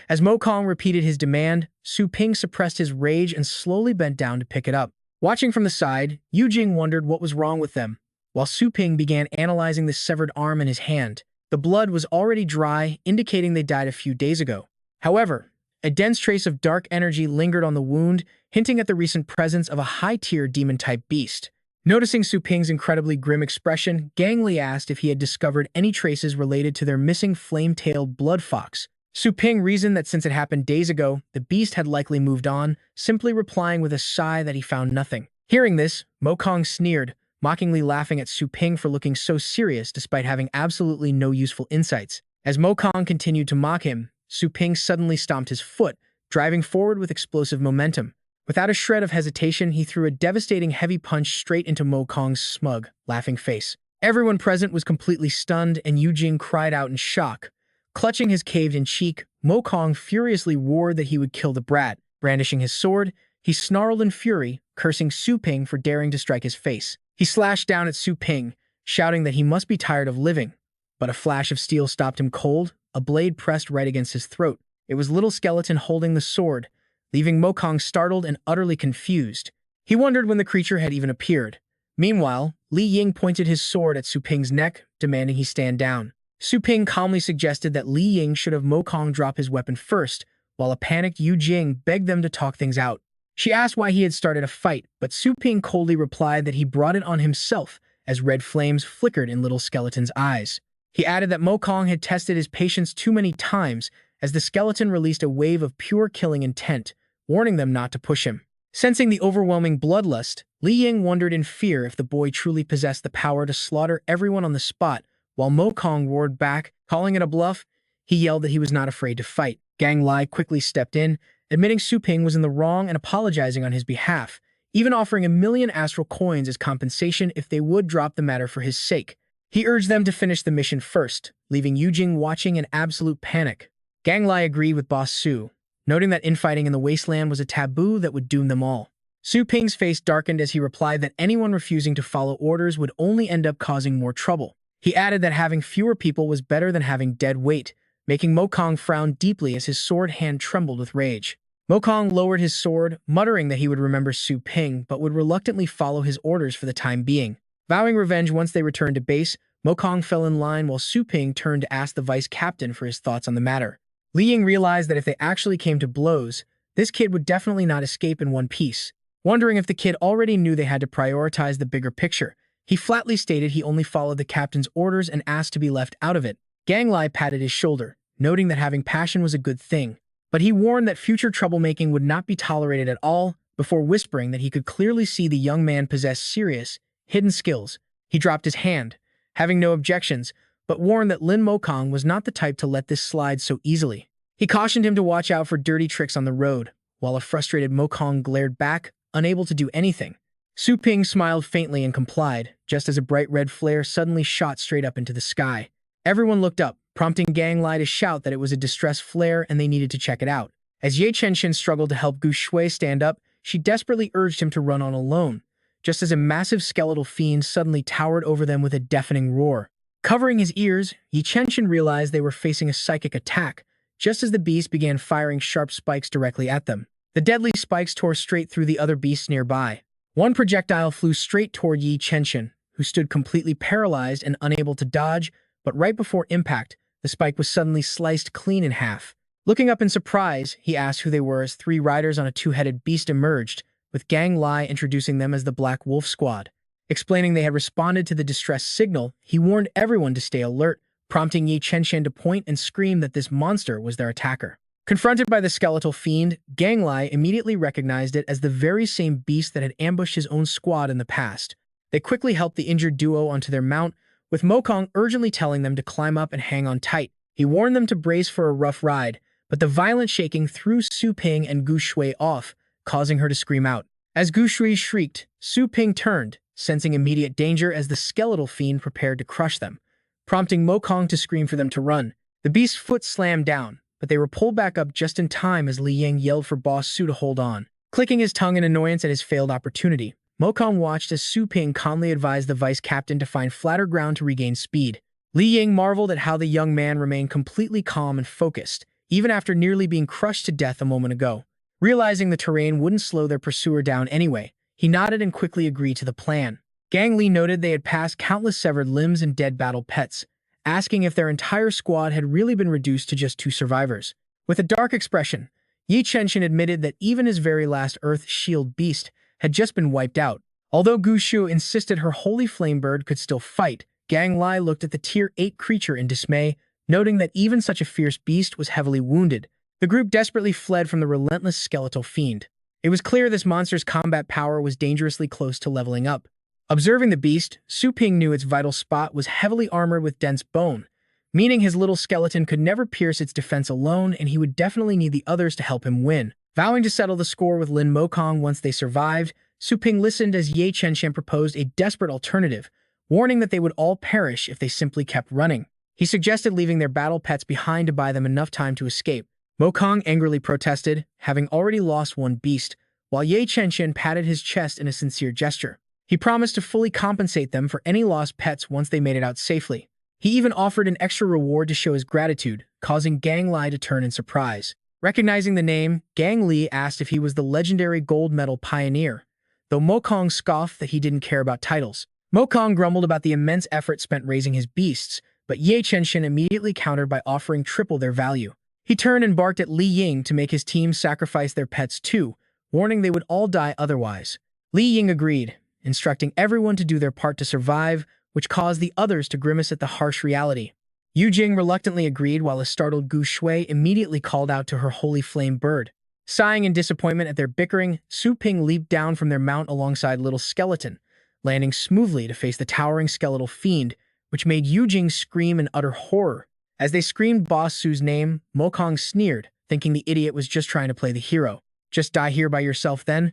As Mo Kong repeated his demand, Su Ping suppressed his rage and slowly bent down to pick it up. Watching from the side, Yu Jing wondered what was wrong with them, while Su Ping began analyzing the severed arm in his hand. The blood was already dry, indicating they died a few days ago. However, a dense trace of dark energy lingered on the wound, hinting at the recent presence of a high-tier demon-type beast. Noticing Su Ping's incredibly grim expression, Gang Li asked if he had discovered any traces related to their missing flame-tailed blood fox. Su Ping reasoned that since it happened days ago, the beast had likely moved on, simply replying with a sigh that he found nothing. Hearing this, Mo Kong sneered, mockingly laughing at Su Ping for looking so serious despite having absolutely no useful insights. As Mo Kong continued to mock him, Su Ping suddenly stomped his foot, driving forward with explosive momentum. Without a shred of hesitation, he threw a devastating heavy punch straight into Mo Kong's smug, laughing face. Everyone present was completely stunned, and Yu Jing cried out in shock. Clutching his caved-in cheek, Mo Kong furiously roared that he would kill the brat. Brandishing his sword, he snarled in fury, cursing Su Ping for daring to strike his face. He slashed down at Su Ping, shouting that he must be tired of living. But a flash of steel stopped him cold, a blade pressed right against his throat. It was Little Skeleton holding the sword, leaving Mo Kong startled and utterly confused. He wondered when the creature had even appeared. Meanwhile, Li Ying pointed his sword at Su Ping's neck, demanding he stand down. Su Ping calmly suggested that Li Ying should have Mo Kong drop his weapon first, while a panicked Yu Jing begged them to talk things out. She asked why he had started a fight, but Su Ping coldly replied that he brought it on himself, as red flames flickered in Little Skeleton's eyes. He added that Mo Kong had tested his patience too many times, as the skeleton released a wave of pure killing intent, warning them not to push him. Sensing the overwhelming bloodlust, Li Ying wondered in fear if the boy truly possessed the power to slaughter everyone on the spot. While Mo Kong roared back, calling it a bluff, he yelled that he was not afraid to fight. Gang Li quickly stepped in, admitting Su Ping was in the wrong and apologizing on his behalf, even offering 1,000,000 astral coins as compensation if they would drop the matter for his sake. He urged them to finish the mission first, leaving Yu Jing watching in absolute panic. Gang Li agreed with Boss Su, noting that infighting in the wasteland was a taboo that would doom them all. Su Ping's face darkened as he replied that anyone refusing to follow orders would only end up causing more trouble. He added that having fewer people was better than having dead weight, making Mo Kong frown deeply as his sword hand trembled with rage. Mo Kong lowered his sword, muttering that he would remember Su Ping but would reluctantly follow his orders for the time being. Vowing revenge once they returned to base, Mo Kong fell in line while Su Ping turned to ask the vice captain for his thoughts on the matter. Li Ying realized that if they actually came to blows, this kid would definitely not escape in one piece. Wondering if the kid already knew they had to prioritize the bigger picture, he flatly stated he only followed the captain's orders and asked to be left out of it. Gang Li patted his shoulder, noting that having passion was a good thing, but he warned that future troublemaking would not be tolerated at all, before whispering that he could clearly see the young man possess serious, hidden skills. He dropped his hand, having no objections, but warned that Lin Mo Kong was not the type to let this slide so easily. He cautioned him to watch out for dirty tricks on the road, while a frustrated Mo Kong glared back, unable to do anything. Su Ping smiled faintly and complied, just as a bright red flare suddenly shot straight up into the sky. Everyone looked up, prompting Gang Li to shout that it was a distress flare and they needed to check it out. As Ye Chenshin struggled to help Gu Shui stand up, she desperately urged him to run on alone, just as a massive skeletal fiend suddenly towered over them with a deafening roar. Covering his ears, Ye Chenshin realized they were facing a psychic attack, just as the beast began firing sharp spikes directly at them. The deadly spikes tore straight through the other beasts nearby. One projectile flew straight toward Ye Chenshin, who stood completely paralyzed and unable to dodge, but right before impact, the spike was suddenly sliced clean in half. Looking up in surprise, he asked who they were as 3 riders on a 2-headed beast emerged, with Gang Li introducing them as the Black Wolf Squad. Explaining they had responded to the distress signal, he warned everyone to stay alert, prompting Ye Chenshin to point and scream that this monster was their attacker. Confronted by the skeletal fiend, Gang Li immediately recognized it as the very same beast that had ambushed his own squad in the past. They quickly helped the injured duo onto their mount, with Mo Kong urgently telling them to climb up and hang on tight. He warned them to brace for a rough ride, but the violent shaking threw Su Ping and Gu Shui off, causing her to scream out. As Gu Shui shrieked, Su Ping turned, sensing immediate danger as the skeletal fiend prepared to crush them, prompting Mo Kong to scream for them to run. The beast's foot slammed down, but they were pulled back up just in time as Li Ying yelled for Boss Su to hold on. Clicking his tongue in annoyance at his failed opportunity, Mo Kong watched as Su Ping calmly advised the vice captain to find flatter ground to regain speed. Li Ying marveled at how the young man remained completely calm and focused, even after nearly being crushed to death a moment ago. Realizing the terrain wouldn't slow their pursuer down anyway, He nodded and quickly agreed to the plan. Gang Li noted they had passed countless severed limbs and dead battle pets, asking if their entire squad had really been reduced to just 2 survivors. With a dark expression, Yi Chenshin admitted that even his very last Earth Shield beast had just been wiped out. Although Gu Shu insisted her holy flame bird could still fight, Gang Li looked at the Tier 8 creature in dismay, noting that even such a fierce beast was heavily wounded. The group desperately fled from the relentless skeletal fiend. It was clear this monster's combat power was dangerously close to leveling up. Observing the beast, Su Ping knew its vital spot was heavily armored with dense bone, meaning his little skeleton could never pierce its defense alone and he would definitely need the others to help him win. Vowing to settle the score with Lin Mokong once they survived, Su Ping listened as Ye Chenshin proposed a desperate alternative, warning that they would all perish if they simply kept running. He suggested leaving their battle pets behind to buy them enough time to escape. Mokong angrily protested, having already lost 1 beast, while Ye Chenshin patted his chest in a sincere gesture. He promised to fully compensate them for any lost pets once they made it out safely. He even offered an extra reward to show his gratitude, causing Gang Li to turn in surprise. Recognizing the name, Gang Li asked if he was the legendary gold medal pioneer, though Mokong scoffed that he didn't care about titles. Mokong grumbled about the immense effort spent raising his beasts, but Ye Chenshin immediately countered by offering triple their value. He turned and barked at Li Ying to make his team sacrifice their pets too, warning they would all die otherwise. Li Ying agreed, instructing everyone to do their part to survive, which caused the others to grimace at the harsh reality. Yu Jing reluctantly agreed while a startled Gu Shui immediately called out to her holy flame bird. Sighing in disappointment at their bickering, Su Ping leaped down from their mount alongside Little Skeleton, landing smoothly to face the towering skeletal fiend, which made Yu Jing scream in utter horror. As they screamed Boss Su's name, Mokong sneered, thinking the idiot was just trying to play the hero. Just die here by yourself then?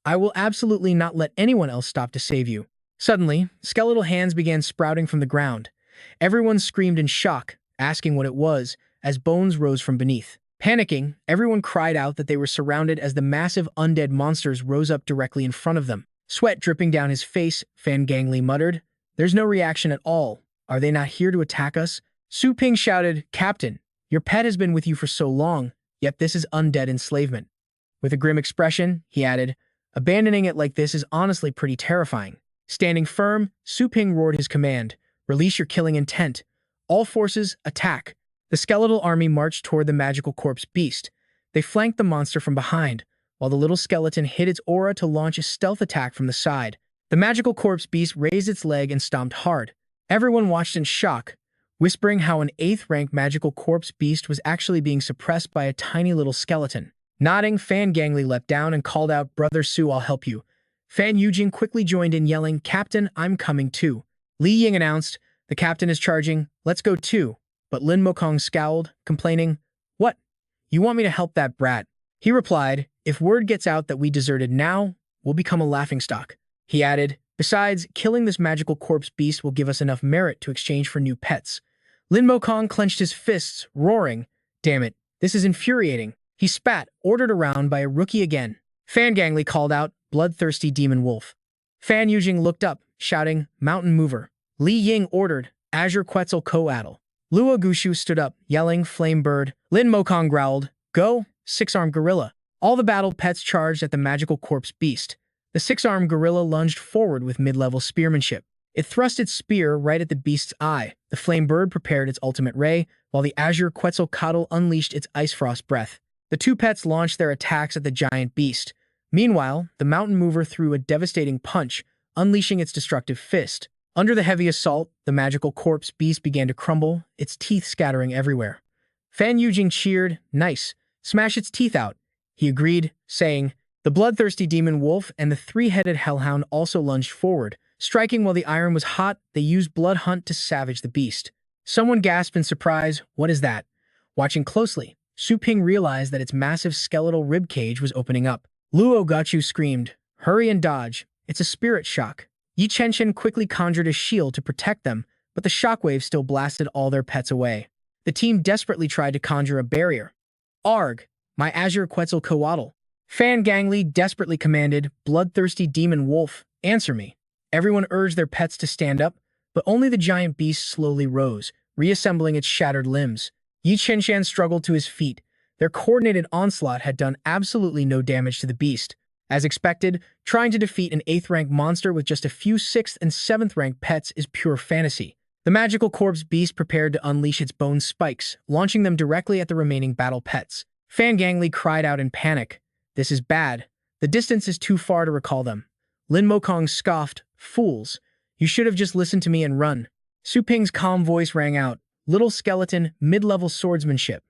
I will absolutely not let anyone else stop to save you. Suddenly, skeletal hands began sprouting from the ground. Everyone screamed in shock, asking what it was, as bones rose from beneath. Panicking, everyone cried out that they were surrounded as the massive undead monsters rose up directly in front of them. Sweat dripping down his face, Fan Gangli muttered, "There's no reaction at all. Are they not here to attack us?" Su Ping shouted, "Captain, your pet has been with you for so long, yet this is undead enslavement." With a grim expression, he added, "Abandoning it like this is honestly pretty terrifying." Standing firm, Su Ping roared his command, "Release your killing intent. All forces, attack." The skeletal army marched toward the magical corpse beast. They flanked the monster from behind, while the little skeleton hid its aura to launch a stealth attack from the side. The magical corpse beast raised its leg and stomped hard. Everyone watched in shock, whispering how an 8th-ranked magical corpse beast was actually being suppressed by a tiny little skeleton. Nodding, Fan Gangli leapt down and called out, "Brother Su, I'll help you." Fan Yujing quickly joined in, yelling, "Captain, I'm coming too." Li Ying announced, "The captain is charging, let's go too." But Lin Mokong scowled, complaining, "What? You want me to help that brat?" He replied, "If word gets out that we deserted now, we'll become a laughingstock." He added, "Besides, killing this magical corpse beast will give us enough merit to exchange for new pets." Lin Mokong clenched his fists, roaring, "Damn it, this is infuriating." He spat, ordered around by a rookie again. Fan Gangli called out, "Bloodthirsty demon wolf." Fan Yujing looked up, shouting, "Mountain mover." Li Ying ordered, "Azure Quetzalcoatl." Luo Gushu stood up, yelling, "Flame bird." Lin Mokong growled, "Go, 6-armed gorilla." All the battle pets charged at the magical corpse beast. The 6-armed gorilla lunged forward with mid-level spearmanship. It thrust its spear right at the beast's eye. The flame bird prepared its ultimate ray, while the Azure Quetzalcoatl unleashed its ice frost breath. The 2 pets launched their attacks at the giant beast. Meanwhile, the mountain mover threw a devastating punch, unleashing its destructive fist. Under the heavy assault, the magical corpse beast began to crumble, its teeth scattering everywhere. Fan Yujing cheered, "Nice, smash its teeth out." He agreed, saying, The bloodthirsty demon wolf and the 3-headed hellhound also lunged forward. Striking while the iron was hot, they used blood hunt to savage the beast. Someone gasped in surprise, "What is that?" Watching closely, Su Ping realized that its massive skeletal rib cage was opening up. Luo Gachu screamed, "Hurry and dodge, it's a spirit shock." Yi Chenshin quickly conjured a shield to protect them, but the shockwave still blasted all their pets away. The team desperately tried to conjure a barrier. "Arg, my Azure Quetzalcoatl." Fan Gangli desperately commanded, "Bloodthirsty demon wolf, answer me." Everyone urged their pets to stand up, but only the giant beast slowly rose, reassembling its shattered limbs. Yi Chenshan struggled to his feet. Their coordinated onslaught had done absolutely no damage to the beast. As expected, trying to defeat an 8th rank monster with just a few 6th and 7th rank pets is pure fantasy. The magical corpse beast prepared to unleash its bone spikes, launching them directly at the remaining battle pets. Fan Gangli cried out in panic. This is bad. The distance is too far to recall them. Lin Mokong scoffed. Fools. You should have just listened to me and run. Su Ping's calm voice rang out. Little skeleton, mid-level swordsmanship.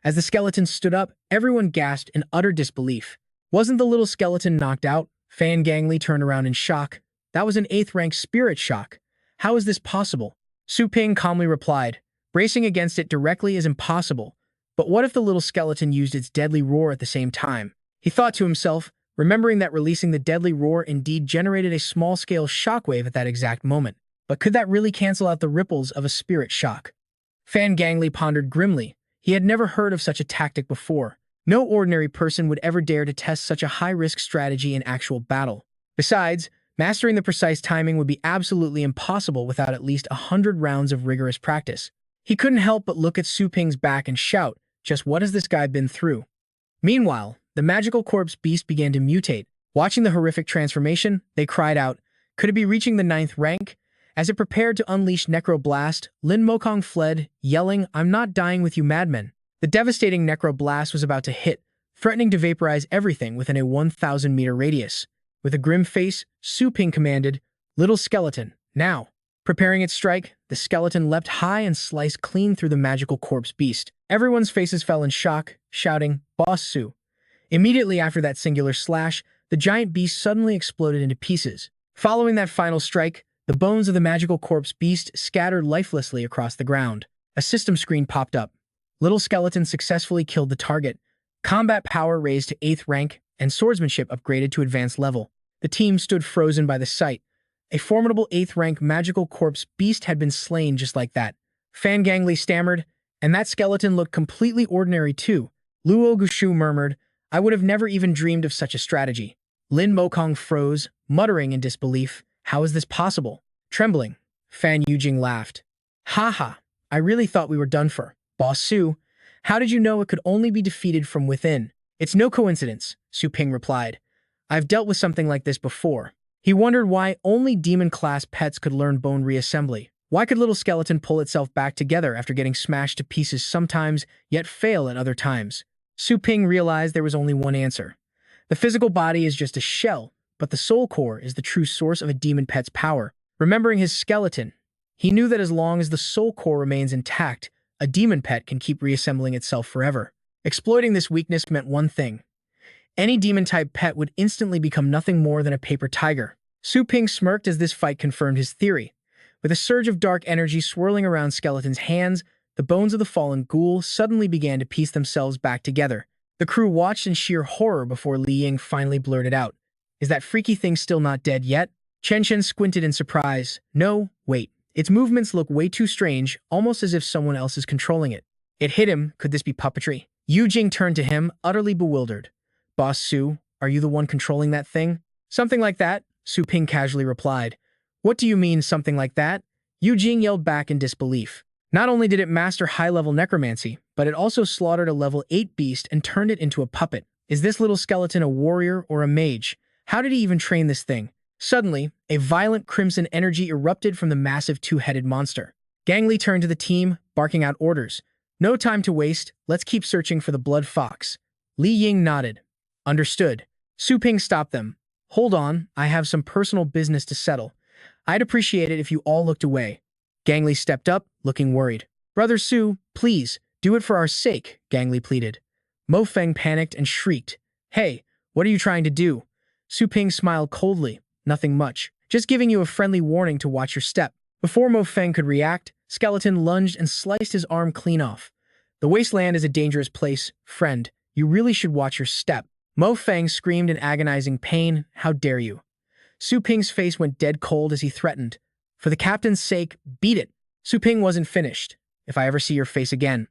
As the skeleton stood up, everyone gasped in utter disbelief. Wasn't the little skeleton knocked out? Fan Gangli turned around in shock. That was an 8th rank spirit shock. How is this possible? Su Ping calmly replied. Bracing against it directly is impossible. But what if the little skeleton used its deadly roar at the same time? He thought to himself, remembering that releasing the deadly roar indeed generated a small-scale shockwave at that exact moment. But could that really cancel out the ripples of a spirit shock? Fan Gangli pondered grimly. He had never heard of such a tactic before. No ordinary person would ever dare to test such a high-risk strategy in actual battle. Besides, mastering the precise timing would be absolutely impossible without at least 100 rounds of rigorous practice. He couldn't help but look at Su Ping's back and shout, just what has this guy been through? Meanwhile, the magical corpse beast began to mutate. Watching the horrific transformation, they cried out, could it be reaching the 9th rank? As it prepared to unleash Necroblast, Lin Mokong fled, yelling, I'm not dying with you madmen. The devastating Necroblast was about to hit, threatening to vaporize everything within a 1,000-meter radius. With a grim face, Su Ping commanded, Little skeleton, now. Preparing its strike, the skeleton leapt high and sliced clean through the magical corpse beast. Everyone's faces fell in shock, shouting, Boss Su. Immediately after that singular slash, the giant beast suddenly exploded into pieces. Following that final strike, the bones of the magical corpse beast scattered lifelessly across the ground. A system screen popped up. Little skeleton successfully killed the target. Combat power raised to 8th rank, and swordsmanship upgraded to advanced level. The team stood frozen by the sight. A formidable 8th rank magical corpse beast had been slain just like that. Fan Gangli stammered, and that skeleton looked completely ordinary too. Luo Gushu murmured, I would have never even dreamed of such a strategy. Lin Mokong froze, muttering in disbelief. How is this possible? Trembling, Fan Yujing laughed. Ha, I really thought we were done for. Boss Su, how did you know it could only be defeated from within? It's no coincidence, Su Ping replied. I've dealt with something like this before. He wondered why only demon-class pets could learn bone reassembly. Why could little skeleton pull itself back together after getting smashed to pieces sometimes, yet fail at other times? Su Ping realized there was only one answer. The physical body is just a shell, but the soul core is the true source of a demon pet's power. Remembering his skeleton, he knew that as long as the soul core remains intact, a demon pet can keep reassembling itself forever. Exploiting this weakness meant one thing. Any demon-type pet would instantly become nothing more than a paper tiger. Su Ping smirked as this fight confirmed his theory. With a surge of dark energy swirling around Skeleton's hands, the bones of the fallen ghoul suddenly began to piece themselves back together. The crew watched in sheer horror before Li Ying finally blurted out, Is that freaky thing still not dead yet? Chen Chen squinted in surprise. No, wait. Its movements look way too strange, almost as if someone else is controlling it. It hit him. Could this be puppetry? Yu Jing turned to him, utterly bewildered. Boss Su, are you the one controlling that thing? Something like that, Su Ping casually replied. What do you mean, something like that? Yu Jing yelled back in disbelief. Not only did it master high-level necromancy, but it also slaughtered a level 8 beast and turned it into a puppet. Is this little skeleton a warrior or a mage? How did he even train this thing? Suddenly, a violent crimson energy erupted from the massive two-headed monster. Gangli turned to the team, barking out orders. No time to waste, let's keep searching for the blood fox. Li Ying nodded. Understood. Su Ping stopped them. Hold on, I have some personal business to settle. I'd appreciate it if you all looked away. Gangli stepped up, looking worried. Brother Su, please, do it for our sake, Gangli pleaded. Mo Feng panicked and shrieked. Hey, what are you trying to do? Su Ping smiled coldly. Nothing much. Just giving you a friendly warning to watch your step. Before Mo Feng could react, Skeleton lunged and sliced his arm clean off. The wasteland is a dangerous place, friend. You really should watch your step. Mo Feng screamed in agonizing pain. How dare you? Su Ping's face went dead cold as he threatened. For the captain's sake, beat it. Su Ping wasn't finished. If I ever see your face again.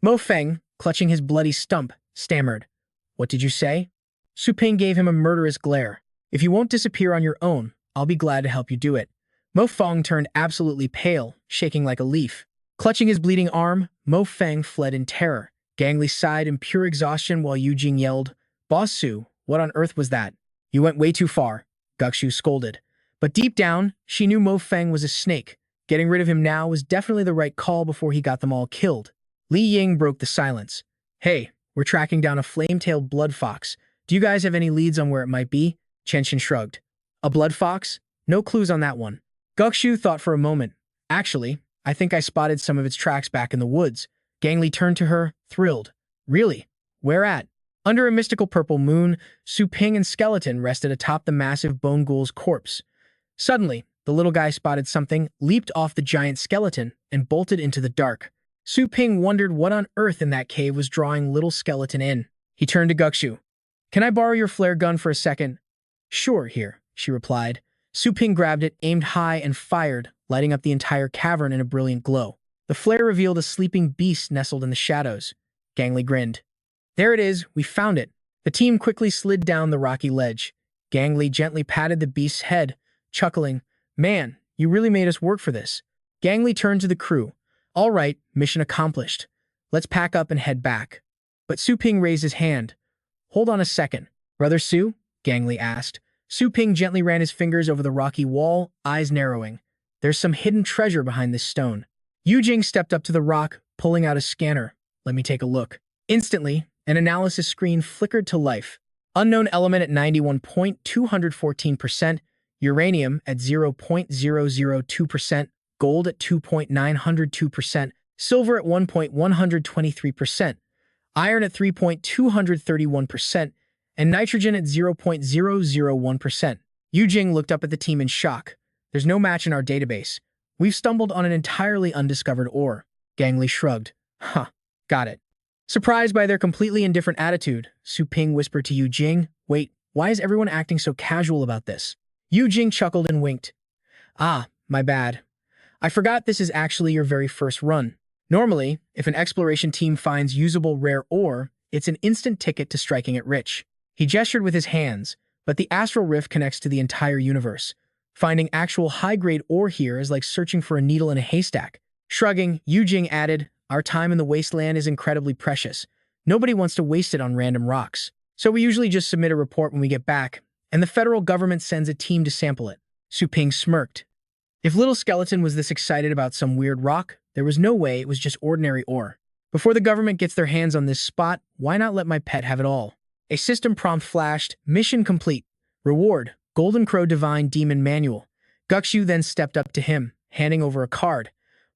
Mo Feng, clutching his bloody stump, stammered. What did you say? Su Ping gave him a murderous glare. If you won't disappear on your own, I'll be glad to help you do it. Mo Feng turned absolutely pale, shaking like a leaf. Clutching his bleeding arm, Mo Feng fled in terror. Gangli sighed in pure exhaustion while Yu Jing yelled, Boss Su, what on earth was that? You went way too far, Gukshu scolded. But deep down, she knew Mo Feng was a snake. Getting rid of him now was definitely the right call before he got them all killed. Li Ying broke the silence. Hey, we're tracking down a flame-tailed blood fox. Do you guys have any leads on where it might be? Chenshin shrugged. A blood fox? No clues on that one. Gukshu thought for a moment. Actually, I think I spotted some of its tracks back in the woods. Gang Li turned to her, thrilled. Really? Where at? Under a mystical purple moon, Su Ping and Skeleton rested atop the massive bone ghoul's corpse. Suddenly, the little guy spotted something, leaped off the giant skeleton, and bolted into the dark. Su Ping wondered what on earth in that cave was drawing little skeleton in. He turned to Gukshu. Can I borrow your flare gun for a second? Sure, here, she replied. Su Ping grabbed it, aimed high, and fired, lighting up the entire cavern in a brilliant glow. The flare revealed a sleeping beast nestled in the shadows. Gang Li grinned. There it is, we found it. The team quickly slid down the rocky ledge. Gang Li gently patted the beast's head, chuckling. Man, you really made us work for this. Gang Li turned to the crew. All right, mission accomplished. Let's pack up and head back. But Su Ping raised his hand. Hold on a second. Brother Su? Gang Li asked. Su Ping gently ran his fingers over the rocky wall, eyes narrowing. There's some hidden treasure behind this stone. Yu Jing stepped up to the rock, pulling out a scanner. Let me take a look. Instantly, an analysis screen flickered to life. Unknown element at 91.214%, uranium at 0.002%, gold at 2.902%, silver at 1.123%, iron at 3.231%, and nitrogen at 0.001%. Yu Jing looked up at the team in shock. There's no match in our database. We've stumbled on an entirely undiscovered ore. Gang Li shrugged. Huh, got it. Surprised by their completely indifferent attitude, Su Ping whispered to Yu Jing, Wait, why is everyone acting so casual about this? Yu Jing chuckled and winked. Ah, my bad. I forgot this is actually your very first run. Normally, if an exploration team finds usable rare ore, it's an instant ticket to striking it rich. He gestured with his hands, but the astral rift connects to the entire universe. Finding actual high-grade ore here is like searching for a needle in a haystack. Shrugging, Yu Jing added, Our time in the wasteland is incredibly precious. Nobody wants to waste it on random rocks. So we usually just submit a report when we get back, and the federal government sends a team to sample it. Su Ping smirked. If Little Skeleton was this excited about some weird rock, there was no way it was just ordinary ore. Before the government gets their hands on this spot, why not let my pet have it all? A system prompt flashed, mission complete. Reward, Golden Crow Divine Demon Manual. Gukshu then stepped up to him, handing over a card.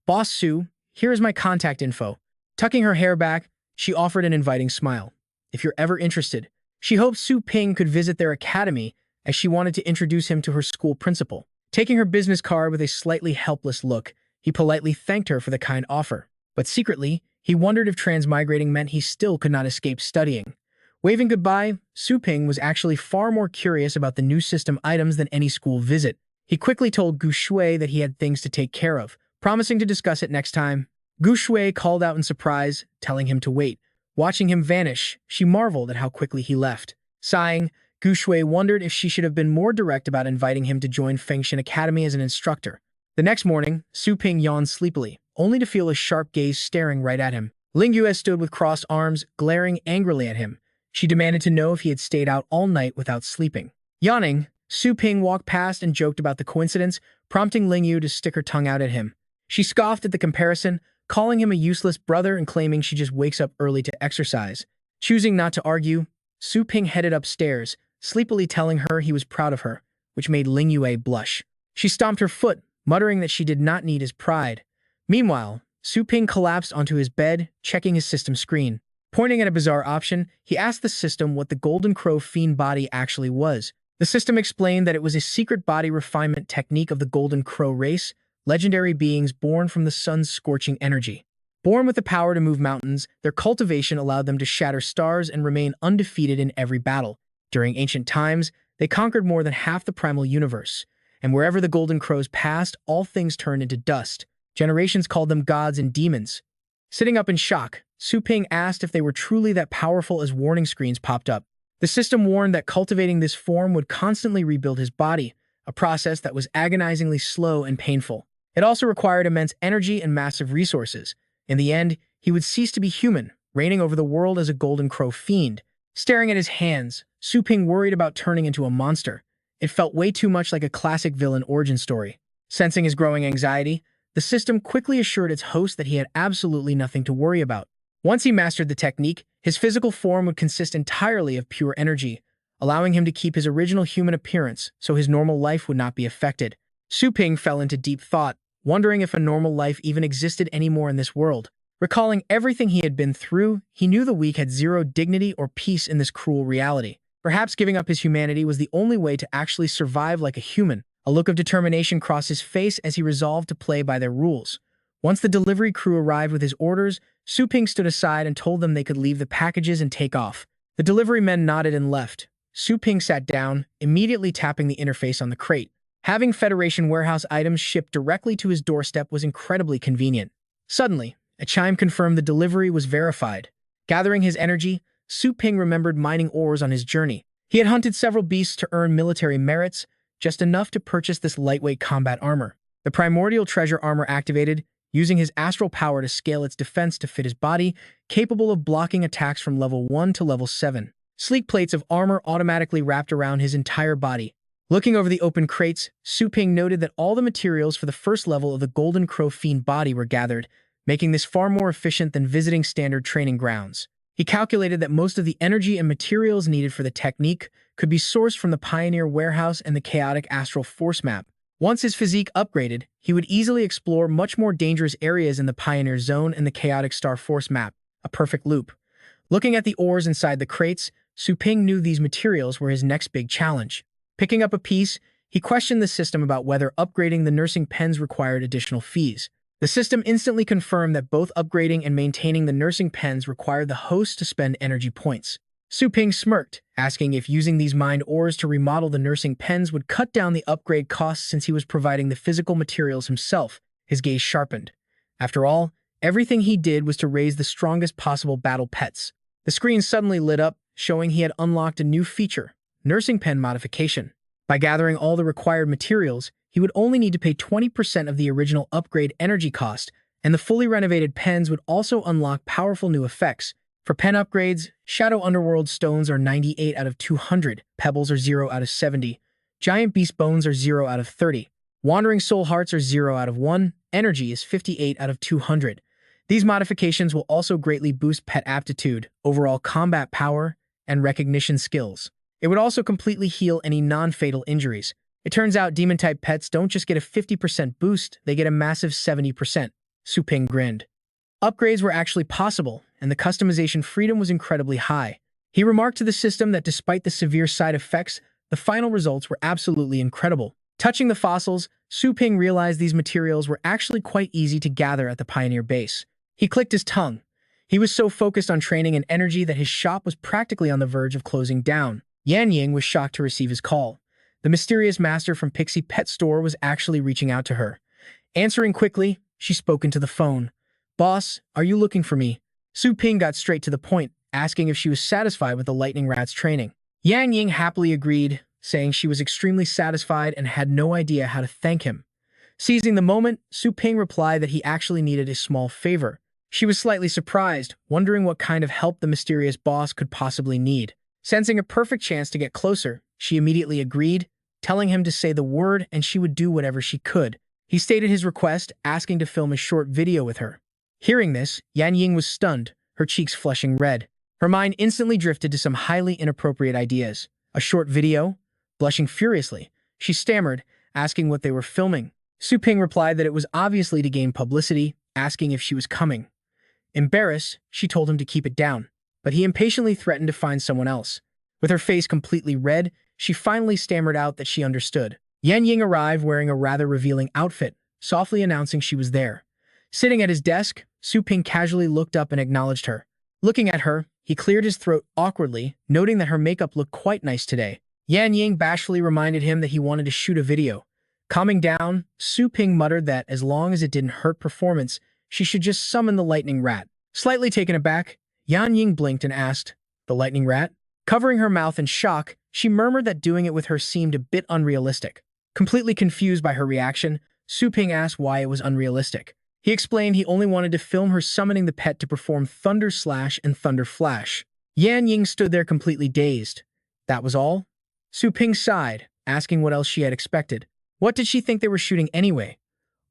Boss Su, here is my contact info. Tucking her hair back, she offered an inviting smile. If you're ever interested, she hoped Su Ping could visit their academy as she wanted to introduce him to her school principal. Taking her business card with a slightly helpless look, he politely thanked her for the kind offer. But secretly, he wondered if transmigrating meant he still could not escape studying. Waving goodbye, Su Ping was actually far more curious about the new system items than any school visit. He quickly told Gu Shui that he had things to take care of, promising to discuss it next time. Gu Shui called out in surprise, telling him to wait. Watching him vanish, she marveled at how quickly he left. Sighing, Gu Shui wondered if she should have been more direct about inviting him to join Fengshan Academy as an instructor. The next morning, Su Ping yawned sleepily, only to feel a sharp gaze staring right at him. Ling Yue stood with crossed arms, glaring angrily at him. She demanded to know if he had stayed out all night without sleeping. Yawning, Su Ping walked past and joked about the coincidence, prompting Ling Yue to stick her tongue out at him. She scoffed at the comparison, calling him a useless brother and claiming she just wakes up early to exercise. Choosing not to argue, Su Ping headed upstairs, sleepily telling her he was proud of her, which made Ling Yue blush. She stomped her foot, muttering that she did not need his pride. Meanwhile, Su Ping collapsed onto his bed, checking his system screen. Pointing at a bizarre option, he asked the system what the Golden Crow Fiend body actually was. The system explained that it was a secret body refinement technique of the Golden Crow race, legendary beings born from the sun's scorching energy. Born with the power to move mountains, their cultivation allowed them to shatter stars and remain undefeated in every battle. During ancient times, they conquered more than half the primal universe, and wherever the Golden Crows passed, all things turned into dust. Generations called them gods and demons. Sitting up in shock, Su Ping asked if they were truly that powerful as warning screens popped up. The system warned that cultivating this form would constantly rebuild his body, a process that was agonizingly slow and painful. It also required immense energy and massive resources. In the end, he would cease to be human, reigning over the world as a Golden Crow fiend. Staring at his hands, Su Ping worried about turning into a monster. It felt way too much like a classic villain origin story. Sensing his growing anxiety, the system quickly assured its host that he had absolutely nothing to worry about. Once he mastered the technique, his physical form would consist entirely of pure energy, allowing him to keep his original human appearance so his normal life would not be affected. Su Ping fell into deep thought, wondering if a normal life even existed anymore in this world. Recalling everything he had been through, he knew the weak had zero dignity or peace in this cruel reality. Perhaps giving up his humanity was the only way to actually survive like a human. A look of determination crossed his face as he resolved to play by their rules. Once the delivery crew arrived with his orders, Su Ping stood aside and told them they could leave the packages and take off. The delivery men nodded and left. Su Ping sat down, immediately tapping the interface on the crate. Having Federation warehouse items shipped directly to his doorstep was incredibly convenient. Suddenly, a chime confirmed the delivery was verified. Gathering his energy, Su Ping remembered mining ores on his journey. He had hunted several beasts to earn military merits, just enough to purchase this lightweight combat armor. The primordial treasure armor activated, using his astral power to scale its defense to fit his body, capable of blocking attacks from level 1 to level 7. Sleek plates of armor automatically wrapped around his entire body. Looking over the open crates, Su Ping noted that all the materials for the first level of the Golden Crow Fiend body were gathered, making this far more efficient than visiting standard training grounds. He calculated that most of the energy and materials needed for the technique could be sourced from the Pioneer Warehouse and the Chaotic Astral Force Map. Once his physique upgraded, he would easily explore much more dangerous areas in the Pioneer Zone and the Chaotic Star Force Map, a perfect loop. Looking at the ores inside the crates, Su Ping knew these materials were his next big challenge. Picking up a piece, he questioned the system about whether upgrading the nursing pens required additional fees. The system instantly confirmed that both upgrading and maintaining the nursing pens required the host to spend energy points. Su Ping smirked, asking if using these mined ores to remodel the nursing pens would cut down the upgrade costs since he was providing the physical materials himself. His gaze sharpened. After all, everything he did was to raise the strongest possible battle pets. The screen suddenly lit up, showing he had unlocked a new feature, nursing pen modification. By gathering all the required materials, he would only need to pay 20% of the original upgrade energy cost, and the fully renovated pens would also unlock powerful new effects. For pen upgrades, Shadow Underworld stones are 98 out of 200, Pebbles are 0 out of 70, Giant Beast Bones are 0 out of 30, Wandering Soul Hearts are 0 out of 1, Energy is 58 out of 200. These modifications will also greatly boost pet aptitude, overall combat power, and recognition skills. It would also completely heal any non-fatal injuries. It turns out demon-type pets don't just get a 50% boost, they get a massive 70%. Su Ping grinned. Upgrades were actually possible, and the customization freedom was incredibly high. He remarked to the system that despite the severe side effects, the final results were absolutely incredible. Touching the fossils, Su Ping realized these materials were actually quite easy to gather at the Pioneer base. He clicked his tongue. He was so focused on training and energy that his shop was practically on the verge of closing down. Yan Ying was shocked to receive his call. The mysterious master from Pixie Pet Store was actually reaching out to her. Answering quickly, she spoke into the phone. "Boss, are you looking for me?" Su Ping got straight to the point, asking if she was satisfied with the Lightning Rat's training. Yan Ying happily agreed, saying she was extremely satisfied and had no idea how to thank him. Seizing the moment, Su Ping replied that he actually needed a small favor. She was slightly surprised, wondering what kind of help the mysterious boss could possibly need. Sensing a perfect chance to get closer, she immediately agreed, telling him to say the word and she would do whatever she could. He stated his request, asking to film a short video with her. Hearing this, Yan Ying was stunned, her cheeks flushing red. Her mind instantly drifted to some highly inappropriate ideas. A short video? Blushing furiously, she stammered, asking what they were filming. Su Ping replied that it was obviously to gain publicity, asking if she was coming. Embarrassed, she told him to keep it down, but he impatiently threatened to find someone else. With her face completely red, she finally stammered out that she understood. Yan Ying arrived wearing a rather revealing outfit, softly announcing she was there. Sitting at his desk, Su Ping casually looked up and acknowledged her. Looking at her, he cleared his throat awkwardly, noting that her makeup looked quite nice today. Yan Ying bashfully reminded him that he wanted to shoot a video. Calming down, Su Ping muttered that as long as it didn't hurt performance, she should just summon the Lightning Rat. Slightly taken aback, Yan Ying blinked and asked, "The Lightning Rat?" Covering her mouth in shock, she murmured that doing it with her seemed a bit unrealistic. Completely confused by her reaction, Su Ping asked why it was unrealistic. He explained he only wanted to film her summoning the pet to perform Thunder Slash and Thunder Flash. Yan Ying stood there completely dazed. That was all? Su Ping sighed, asking what else she had expected. What did she think they were shooting anyway?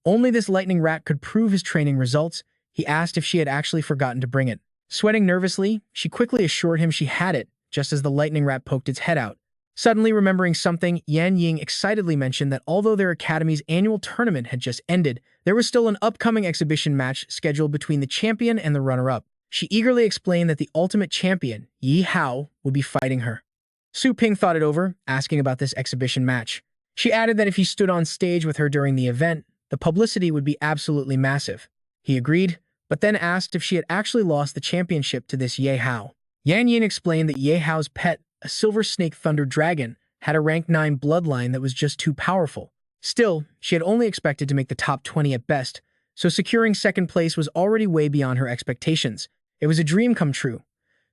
Only this lightning rat could prove his training results. He asked if she had actually forgotten to bring it. Sweating nervously, she quickly assured him she had it, just as the lightning rat poked its head out. Suddenly remembering something, Yan Ying excitedly mentioned that although their academy's annual tournament had just ended, there was still an upcoming exhibition match scheduled between the champion and the runner-up. She eagerly explained that the ultimate champion, Yi Hao, would be fighting her. Su Ping thought it over, asking about this exhibition match. She added that if he stood on stage with her during the event, the publicity would be absolutely massive. He agreed, but then asked if she had actually lost the championship to this Ye Hao. Yan Yin explained that Ye Hao's pet, a silver snake thunder dragon, had a rank 9 bloodline that was just too powerful. Still, she had only expected to make the top 20 at best, so securing second place was already way beyond her expectations. It was a dream come true.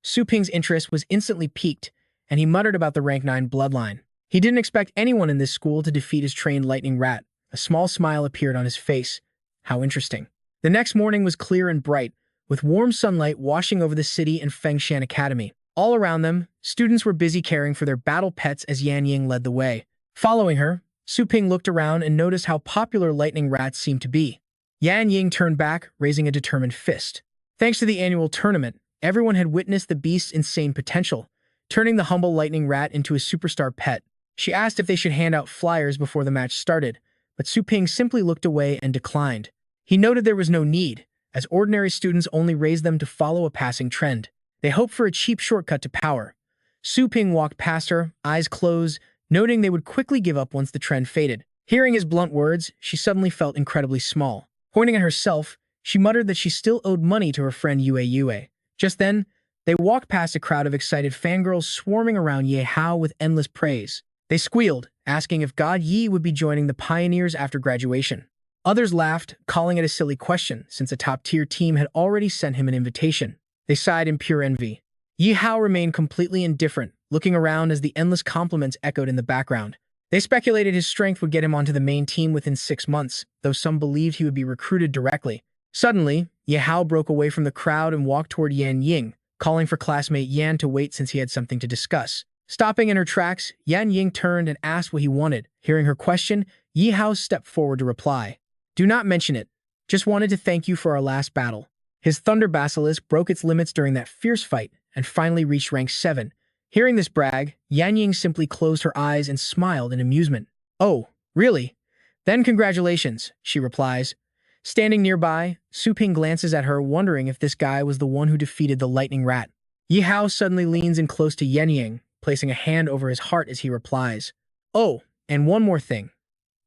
Su Ping's interest was instantly piqued, and he muttered about the rank 9 bloodline. He didn't expect anyone in this school to defeat his trained lightning rat. A small smile appeared on his face. How interesting. The next morning was clear and bright, with warm sunlight washing over the city and Fengshan Academy. All around them, students were busy caring for their battle pets as Yan Ying led the way. Following her, Su Ping looked around and noticed how popular lightning rats seemed to be. Yan Ying turned back, raising a determined fist. Thanks to the annual tournament, everyone had witnessed the beast's insane potential, turning the humble lightning rat into a superstar pet. She asked if they should hand out flyers before the match started, but Su Ping simply looked away and declined. He noted there was no need, as ordinary students only raised them to follow a passing trend. They hoped for a cheap shortcut to power. Su Ping walked past her, eyes closed, noting they would quickly give up once the trend faded. Hearing his blunt words, she suddenly felt incredibly small. Pointing at herself, she muttered that she still owed money to her friend Yue. Just then, they walked past a crowd of excited fangirls swarming around Ye Hao with endless praise. They squealed, asking if God Yi would be joining the pioneers after graduation. Others laughed, calling it a silly question, since a top-tier team had already sent him an invitation. They sighed in pure envy. Yi Hao remained completely indifferent, looking around as the endless compliments echoed in the background. They speculated his strength would get him onto the main team within 6 months, though some believed he would be recruited directly. Suddenly, Ye Hao broke away from the crowd and walked toward Yan Ying, calling for classmate Yan to wait since he had something to discuss. Stopping in her tracks, Yan Ying turned and asked what he wanted. Hearing her question, Yi Hao stepped forward to reply. Do not mention it. Just wanted to thank you for our last battle. His Thunder Basilisk broke its limits during that fierce fight and finally reached rank 7. Hearing this brag, Yan Ying simply closed her eyes and smiled in amusement. Oh, really? Then congratulations, she replies. Standing nearby, Su Ping glances at her, wondering if this guy was the one who defeated the lightning rat. Yi Hao suddenly leans in close to Yan Ying, placing a hand over his heart as he replies. Oh, and one more thing.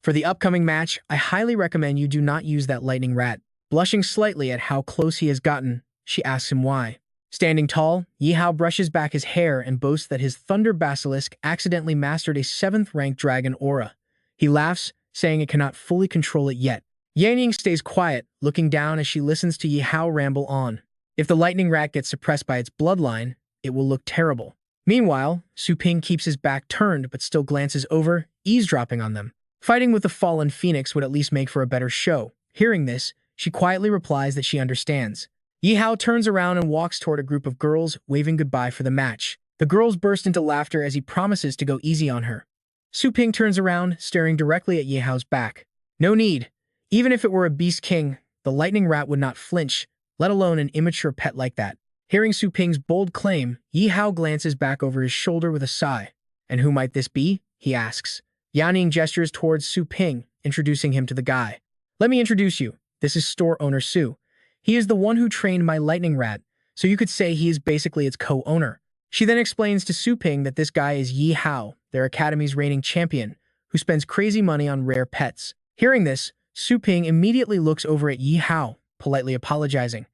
For the upcoming match, I highly recommend you do not use that lightning rat. Blushing slightly at how close he has gotten, she asks him why. Standing tall, Yi Hao brushes back his hair and boasts that his Thunder Basilisk accidentally mastered a 7th rank dragon aura. He laughs, saying it cannot fully control it yet. Yan Ying stays quiet, looking down as she listens to Yi Hao ramble on. If the lightning rat gets suppressed by its bloodline, it will look terrible. Meanwhile, Su Ping keeps his back turned but still glances over, eavesdropping on them. Fighting with the fallen phoenix would at least make for a better show. Hearing this, she quietly replies that she understands. Yi Hao turns around and walks toward a group of girls, waving goodbye for the match. The girls burst into laughter as he promises to go easy on her. Su Ping turns around, staring directly at Yi Hao's back. No need. Even if it were a beast king, the lightning rat would not flinch, let alone an immature pet like that. Hearing Su Ping's bold claim, Yi Hao glances back over his shoulder with a sigh. And who might this be? He asks. Yan Ying gestures towards Su Ping, introducing him to the guy. Let me introduce you. This is store owner Su. He is the one who trained my lightning rat, so you could say he is basically its co-owner. She then explains to Su Ping that this guy is Yi Hao, their academy's reigning champion, who spends crazy money on rare pets. Hearing this, Su Ping immediately looks over at Yi Hao, politely apologizing.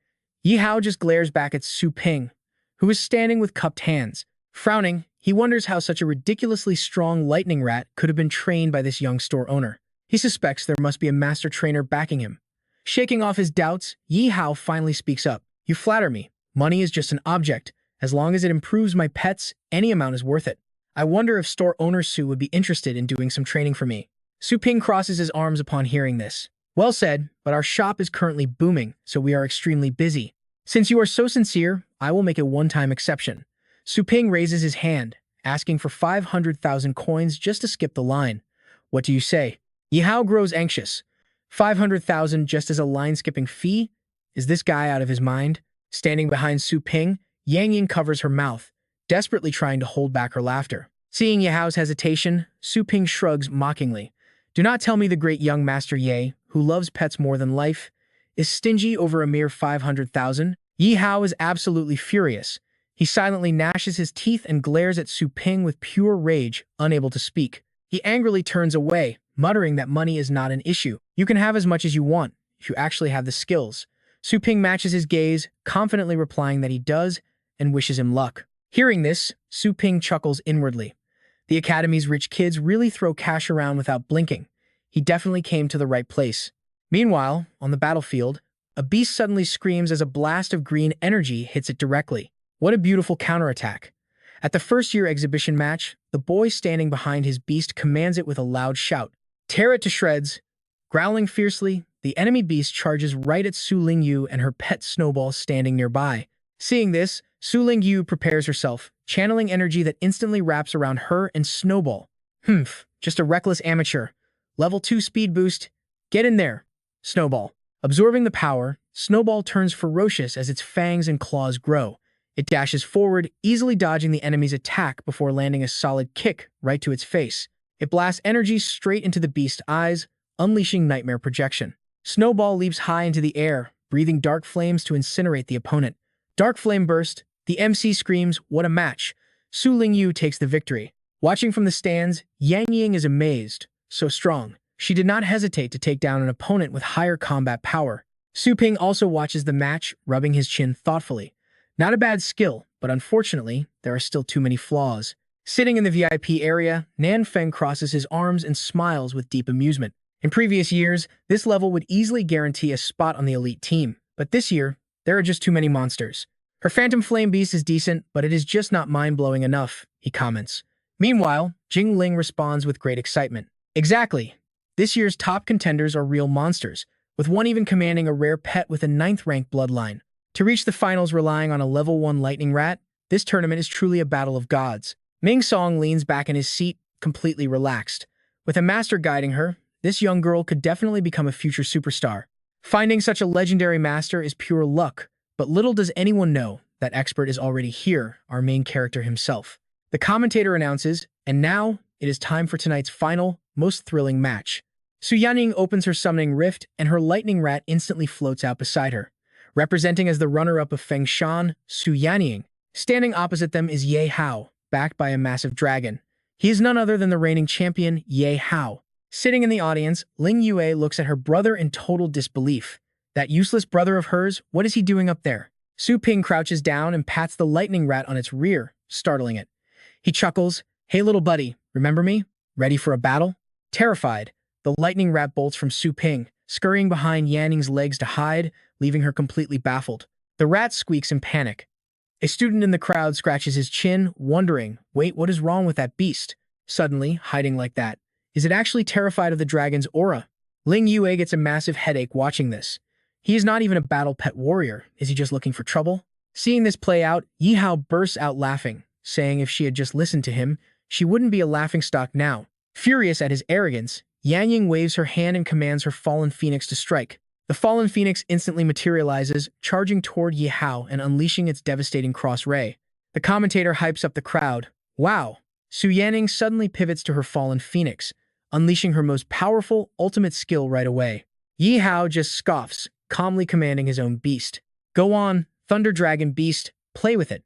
Yi Hao just glares back at Su Ping, who is standing with cupped hands. Frowning, he wonders how such a ridiculously strong lightning rat could have been trained by this young store owner. He suspects there must be a master trainer backing him. Shaking off his doubts, Yi Hao finally speaks up. You flatter me. Money is just an object. As long as it improves my pets, any amount is worth it. I wonder if store owner Su would be interested in doing some training for me. Su Ping crosses his arms upon hearing this. Well said, but our shop is currently booming, so we are extremely busy. Since you are so sincere, I will make a one-time exception. Su Ping raises his hand, asking for 500,000 coins just to skip the line. What do you say? Yihao grows anxious. 500,000 just as a line-skipping fee? Is this guy out of his mind? Standing behind Su Ping, Yang Ying covers her mouth, desperately trying to hold back her laughter. Seeing Yihao's hesitation, Su Ping shrugs mockingly. Do not tell me the great young Master Ye, who loves pets more than life, is stingy over a mere 500,000? Yihao is absolutely furious. He silently gnashes his teeth and glares at Su Ping with pure rage, unable to speak. He angrily turns away, muttering that money is not an issue. You can have as much as you want, if you actually have the skills. Su Ping matches his gaze, confidently replying that he does, and wishes him luck. Hearing this, Su Ping chuckles inwardly. The Academy's rich kids really throw cash around without blinking. He definitely came to the right place. Meanwhile, on the battlefield, a beast suddenly screams as a blast of green energy hits it directly. What a beautiful counterattack. At the first-year exhibition match, the boy standing behind his beast commands it with a loud shout. Tear it to shreds. Growling fiercely, the enemy beast charges right at Su Lingyu and her pet Snowball standing nearby. Seeing this, Su Lingyu prepares herself, channeling energy that instantly wraps around her and Snowball. Just a reckless amateur. Level 2 speed boost. Get in there, Snowball. Absorbing the power, Snowball turns ferocious as its fangs and claws grow. It dashes forward, easily dodging the enemy's attack before landing a solid kick right to its face. It blasts energy straight into the beast's eyes, unleashing nightmare projection. Snowball leaps high into the air, breathing dark flames to incinerate the opponent. Dark flame burst. The MC screams, "What a match!" Su Lingyu takes the victory. Watching from the stands, Yang Ying is amazed. So strong. She did not hesitate to take down an opponent with higher combat power. Su Ping also watches the match, rubbing his chin thoughtfully. Not a bad skill, but unfortunately, there are still too many flaws. Sitting in the VIP area, Nan Feng crosses his arms and smiles with deep amusement. In previous years, this level would easily guarantee a spot on the elite team, but this year, there are just too many monsters. Her Phantom Flame Beast is decent, but it is just not mind-blowing enough, he comments. Meanwhile, Jing Ling responds with great excitement. Exactly. This year's top contenders are real monsters, with one even commanding a rare pet with a 9th-ranked bloodline. To reach the finals relying on a level 1 Lightning Rat, this tournament is truly a battle of gods. Ming Song leans back in his seat, completely relaxed. With a master guiding her, this young girl could definitely become a future superstar. Finding such a legendary master is pure luck, but little does anyone know that expert is already here, our main character himself. The commentator announces, and now it is time for tonight's final, most thrilling match. Su Yanning opens her summoning rift, and her lightning rat instantly floats out beside her. Representing as the runner-up of Feng Shan, Su Yanning. Standing opposite them is Ye Hao, backed by a massive dragon. He is none other than the reigning champion, Ye Hao. Sitting in the audience, Ling Yue looks at her brother in total disbelief. That useless brother of hers, what is he doing up there? Su Ping crouches down and pats the lightning rat on its rear, startling it. He chuckles, "Hey little buddy, remember me? Ready for a battle?" Terrified, the lightning rat bolts from Su Ping, scurrying behind Yanning's legs to hide, leaving her completely baffled. The rat squeaks in panic. A student in the crowd scratches his chin, wondering, wait, what is wrong with that beast? Suddenly, hiding like that. Is it actually terrified of the dragon's aura? Ling Yue gets a massive headache watching this. He is not even a battle pet warrior. Is he just looking for trouble? Seeing this play out, Yihao bursts out laughing, saying if she had just listened to him, she wouldn't be a laughingstock now. Furious at his arrogance, Yang Ying waves her hand and commands her fallen phoenix to strike. The fallen phoenix instantly materializes, charging toward Yihao and unleashing its devastating cross-ray. The commentator hypes up the crowd. Wow! Su Yanning suddenly pivots to her fallen phoenix, unleashing her most powerful, ultimate skill right away. Yihao just scoffs, calmly commanding his own beast. Go on, Thunder Dragon Beast, play with it.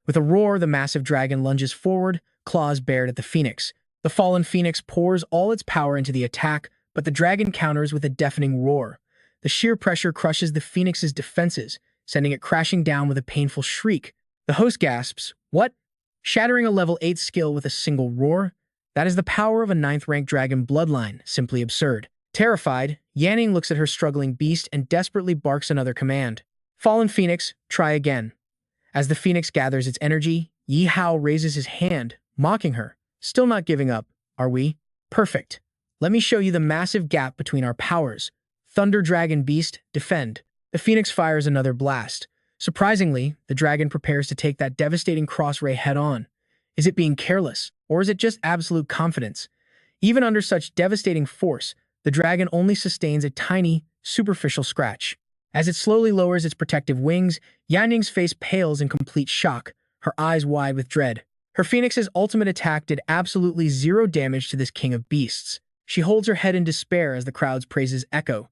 With a roar, the massive dragon lunges forward, claws bared at the phoenix. The fallen phoenix pours all its power into the attack, but the dragon counters with a deafening roar. The sheer pressure crushes the phoenix's defenses, sending it crashing down with a painful shriek. The host gasps, "What?" Shattering a level 8 skill with a single roar? That is the power of a 9th-ranked dragon bloodline, simply absurd. Terrified, Yanning looks at her struggling beast and desperately barks another command. Fallen Phoenix, try again. As the phoenix gathers its energy, Yihao raises his hand, mocking her. Still not giving up, are we? Perfect. Let me show you the massive gap between our powers. Thunder Dragon Beast, defend. The phoenix fires another blast. Surprisingly, the dragon prepares to take that devastating cross-ray head-on. Is it being careless, or is it just absolute confidence? Even under such devastating force, the dragon only sustains a tiny, superficial scratch. As it slowly lowers its protective wings, Yan Ying's face pales in complete shock, her eyes wide with dread. Her phoenix's ultimate attack did absolutely zero damage to this king of beasts. She holds her head in despair as the crowd's praises echo.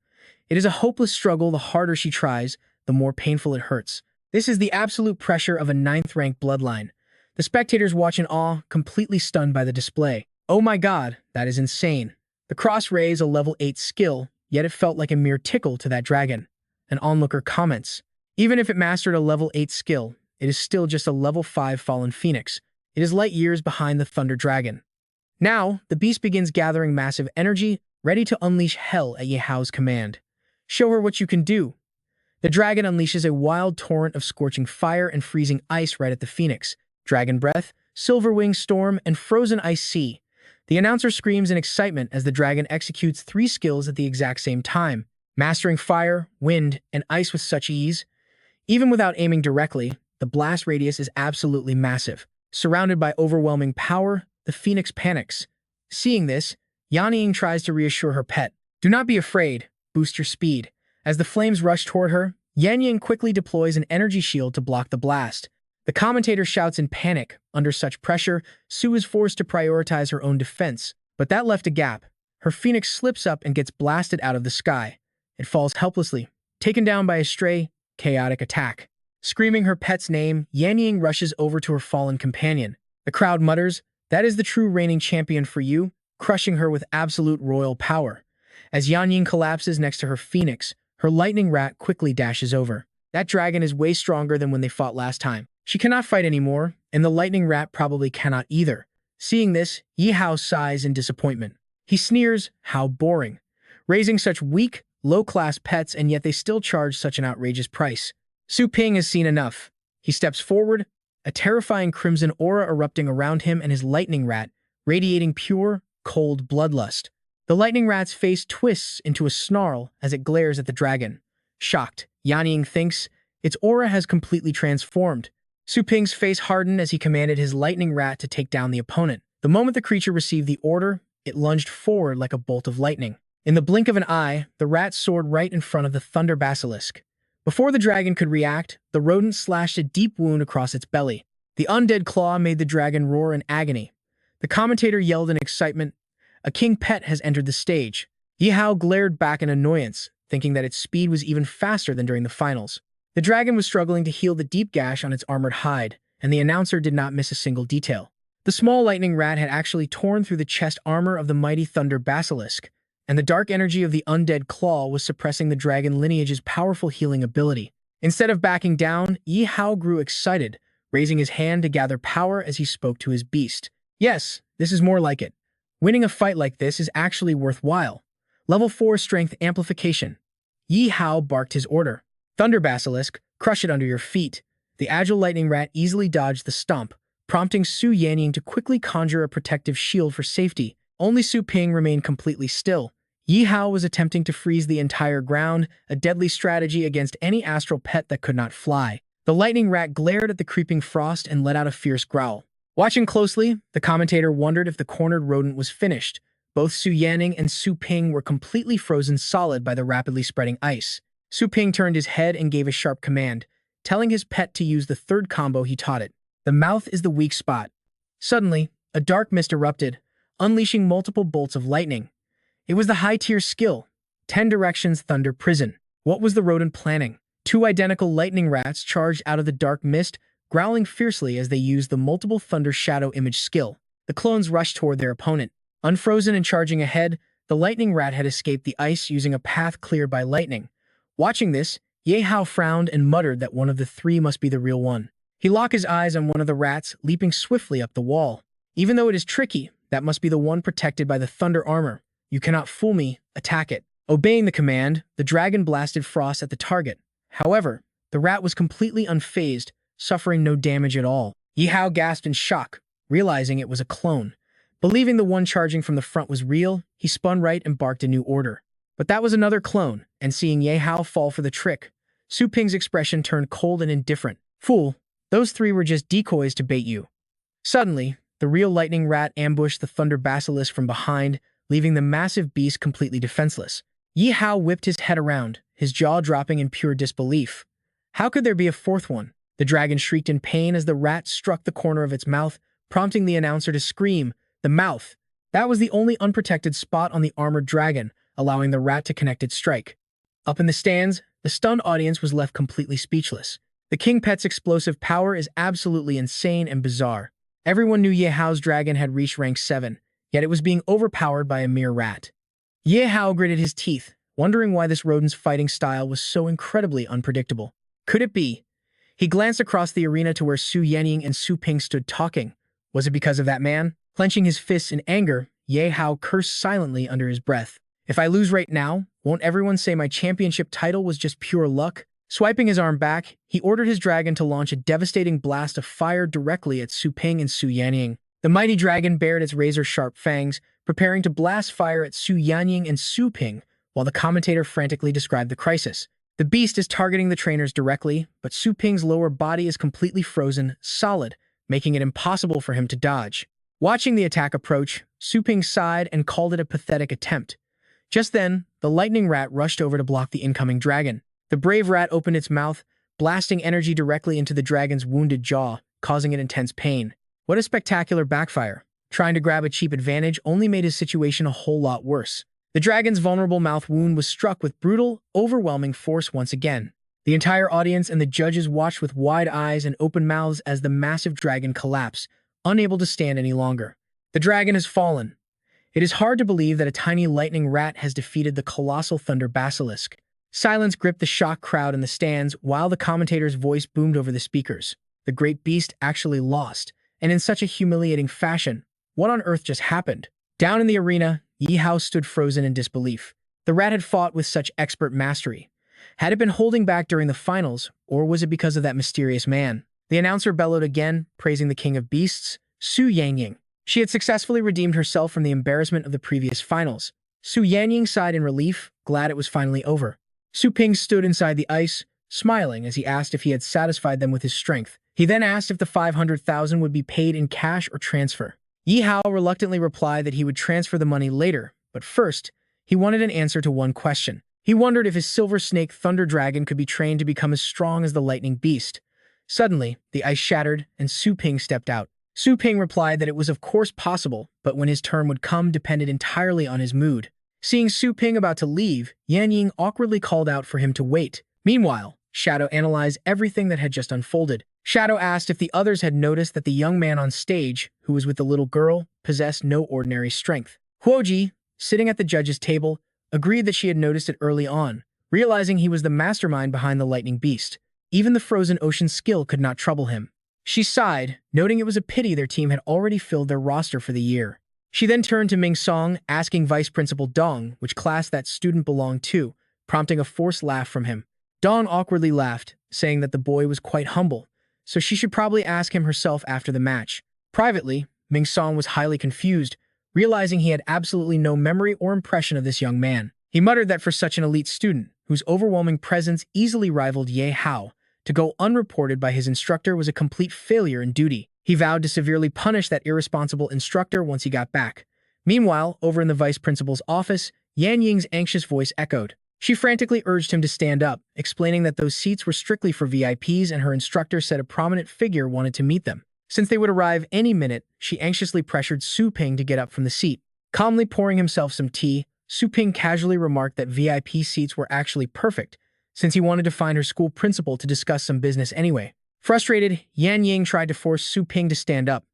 It is a hopeless struggle. The harder she tries, the more painful it hurts. This is the absolute pressure of a ninth-rank bloodline. The spectators watch in awe, completely stunned by the display. Oh my god, that is insane. The cross raise a level 8 skill, yet it felt like a mere tickle to that dragon. An onlooker comments. Even if it mastered a level 8 skill, it is still just a level 5 fallen phoenix. It is light years behind the Thunder Dragon. Now, the beast begins gathering massive energy, ready to unleash hell at Ye Hao's command. Show her what you can do. The dragon unleashes a wild torrent of scorching fire and freezing ice right at the phoenix. Dragon breath, silver wing storm, and frozen ice sea. The announcer screams in excitement as the dragon executes 3 skills at the exact same time, mastering fire, wind, and ice with such ease. Even without aiming directly, the blast radius is absolutely massive. Surrounded by overwhelming power, the phoenix panics. Seeing this, Yan Ying tries to reassure her pet. Do not be afraid, boost your speed. As the flames rush toward her, Yan Ying quickly deploys an energy shield to block the blast. The commentator shouts in panic. Under such pressure, Sue is forced to prioritize her own defense, but that left a gap. Her phoenix slips up and gets blasted out of the sky. It falls helplessly, taken down by a stray, chaotic attack. Screaming her pet's name, Yan Ying rushes over to her fallen companion. The crowd mutters, "That is the true reigning champion for you," crushing her with absolute royal power. As Yan Ying collapses next to her phoenix, her lightning rat quickly dashes over. That dragon is way stronger than when they fought last time. She cannot fight anymore, and the lightning rat probably cannot either. Seeing this, Ye Hao sighs in disappointment. He sneers, "How boring. Raising such weak, low-class pets, and yet they still charge such an outrageous price." Su Ping has seen enough. He steps forward, a terrifying crimson aura erupting around him and his lightning rat, radiating pure, cold bloodlust. The lightning rat's face twists into a snarl as it glares at the dragon. Shocked, Yan Ying thinks, its aura has completely transformed. Su Ping's face hardened as he commanded his lightning rat to take down the opponent. The moment the creature received the order, it lunged forward like a bolt of lightning. In the blink of an eye, the rat soared right in front of the thunder basilisk. Before the dragon could react, the rodent slashed a deep wound across its belly. The undead claw made the dragon roar in agony. The commentator yelled in excitement, "A king pet has entered the stage." Ye Hao glared back in annoyance, thinking that its speed was even faster than during the finals. The dragon was struggling to heal the deep gash on its armored hide, and the announcer did not miss a single detail. The small lightning rat had actually torn through the chest armor of the mighty thunder basilisk, and the dark energy of the undead claw was suppressing the dragon lineage's powerful healing ability. Instead of backing down, Ye Hao grew excited, raising his hand to gather power as he spoke to his beast. Yes, this is more like it. Winning a fight like this is actually worthwhile. Level 4 strength amplification. Ye Hao barked his order. Thunder basilisk, crush it under your feet. The agile lightning rat easily dodged the stomp, prompting Su Yanning to quickly conjure a protective shield for safety. Only Su Ping remained completely still. Ye Hao was attempting to freeze the entire ground, a deadly strategy against any astral pet that could not fly. The lightning rat glared at the creeping frost and let out a fierce growl. Watching closely, the commentator wondered if the cornered rodent was finished. Both Su Yanning and Su Ping were completely frozen solid by the rapidly spreading ice. Su Ping turned his head and gave a sharp command, telling his pet to use the third combo he taught it. The mouth is the weak spot. Suddenly, a dark mist erupted, unleashing multiple bolts of lightning. It was the high-tier skill, 10 Directions Thunder Prison. What was the rodent planning? 2 identical lightning rats charged out of the dark mist, growling fiercely as they used the multiple Thunder Shadow Image skill. The clones rushed toward their opponent. Unfrozen and charging ahead, the lightning rat had escaped the ice using a path cleared by lightning. Watching this, Ye Hao frowned and muttered that one of the 3 must be the real one. He locked his eyes on one of the rats, leaping swiftly up the wall. Even though it is tricky, that must be the one protected by the thunder armor. You cannot fool me, attack it. Obeying the command, the dragon blasted frost at the target. However, the rat was completely unfazed, suffering no damage at all. Ye Hao gasped in shock, realizing it was a clone. Believing the one charging from the front was real, he spun right and barked a new order. But that was another clone, and seeing Ye Hao fall for the trick, Su Ping's expression turned cold and indifferent. "Fool, those 3 were just decoys to bait you." Suddenly, the real lightning rat ambushed the thunder basilisk from behind, leaving the massive beast completely defenseless. Yi Hao whipped his head around, his jaw dropping in pure disbelief. How could there be a fourth one? The dragon shrieked in pain as the rat struck the corner of its mouth, prompting the announcer to scream. The mouth. That was the only unprotected spot on the armored dragon, allowing the rat to connect its strike. Up in the stands, the stunned audience was left completely speechless. The King Pet's explosive power is absolutely insane and bizarre. Everyone knew Ye Hao's dragon had reached rank 7, yet it was being overpowered by a mere rat. Ye Hao gritted his teeth, wondering why this rodent's fighting style was so incredibly unpredictable. Could it be? He glanced across the arena to where Su Yanning and Su Ping stood talking. Was it because of that man? Clenching his fists in anger, Ye Hao cursed silently under his breath. If I lose right now, won't everyone say my championship title was just pure luck? Swiping his arm back, he ordered his dragon to launch a devastating blast of fire directly at Su Ping and Su Yanning. The mighty dragon bared its razor-sharp fangs, preparing to blast fire at Su Yanning and Su Ping, while the commentator frantically described the crisis. The beast is targeting the trainers directly, but Su Ping's lower body is completely frozen, solid, making it impossible for him to dodge. Watching the attack approach, Su Ping sighed and called it a pathetic attempt. Just then, the lightning rat rushed over to block the incoming dragon. The brave rat opened its mouth, blasting energy directly into the dragon's wounded jaw, causing it intense pain. What a spectacular backfire. Trying to grab a cheap advantage only made his situation a whole lot worse. The dragon's vulnerable mouth wound was struck with brutal, overwhelming force once again. The entire audience and the judges watched with wide eyes and open mouths as the massive dragon collapsed, unable to stand any longer. The dragon has fallen. It is hard to believe that a tiny lightning rat has defeated the colossal thunder basilisk. Silence gripped the shocked crowd in the stands while the commentator's voice boomed over the speakers. The great beast actually lost, and in such a humiliating fashion. What on earth just happened? Down in the arena, Yi Hao stood frozen in disbelief. The rat had fought with such expert mastery. Had it been holding back during the finals, or was it because of that mysterious man? The announcer bellowed again, praising the king of beasts, Su Yanning. She had successfully redeemed herself from the embarrassment of the previous finals. Su Yanning sighed in relief, glad it was finally over. Su Ping stood inside the ice, smiling as he asked if he had satisfied them with his strength. He then asked if the 500,000 would be paid in cash or transfer. Yi Hao reluctantly replied that he would transfer the money later, but first, he wanted an answer to one question. He wondered if his silver snake thunder dragon could be trained to become as strong as the lightning beast. Suddenly, the ice shattered and Su Ping stepped out. Su Ping replied that it was of course possible, but when his turn would come depended entirely on his mood. Seeing Su Ping about to leave, Yan Ying awkwardly called out for him to wait. Meanwhile, Shadow analyzed everything that had just unfolded. Shadow asked if the others had noticed that the young man on stage, who was with the little girl, possessed no ordinary strength. Huoji, sitting at the judge's table, agreed that she had noticed it early on, realizing he was the mastermind behind the lightning beast. Even the frozen ocean skill could not trouble him. She sighed, noting it was a pity their team had already filled their roster for the year. She then turned to Ming Song, asking Vice Principal Dong which class that student belonged to, prompting a forced laugh from him. Dong awkwardly laughed, saying that the boy was quite humble, so she should probably ask him herself after the match. Privately, Ming Song was highly confused, realizing he had absolutely no memory or impression of this young man. He muttered that for such an elite student, whose overwhelming presence easily rivaled Ye Hao, to go unreported by his instructor was a complete failure in duty. He vowed to severely punish that irresponsible instructor once he got back. Meanwhile, over in the vice principal's office, Yan Ying's anxious voice echoed. She frantically urged him to stand up, explaining that those seats were strictly for VIPs and her instructor said a prominent figure wanted to meet them. Since they would arrive any minute, she anxiously pressured Su Ping to get up from the seat. Calmly pouring himself some tea, Su Ping casually remarked that VIP seats were actually perfect, since he wanted to find her school principal to discuss some business anyway. Frustrated, Yan Ying tried to force Su Ping to stand up.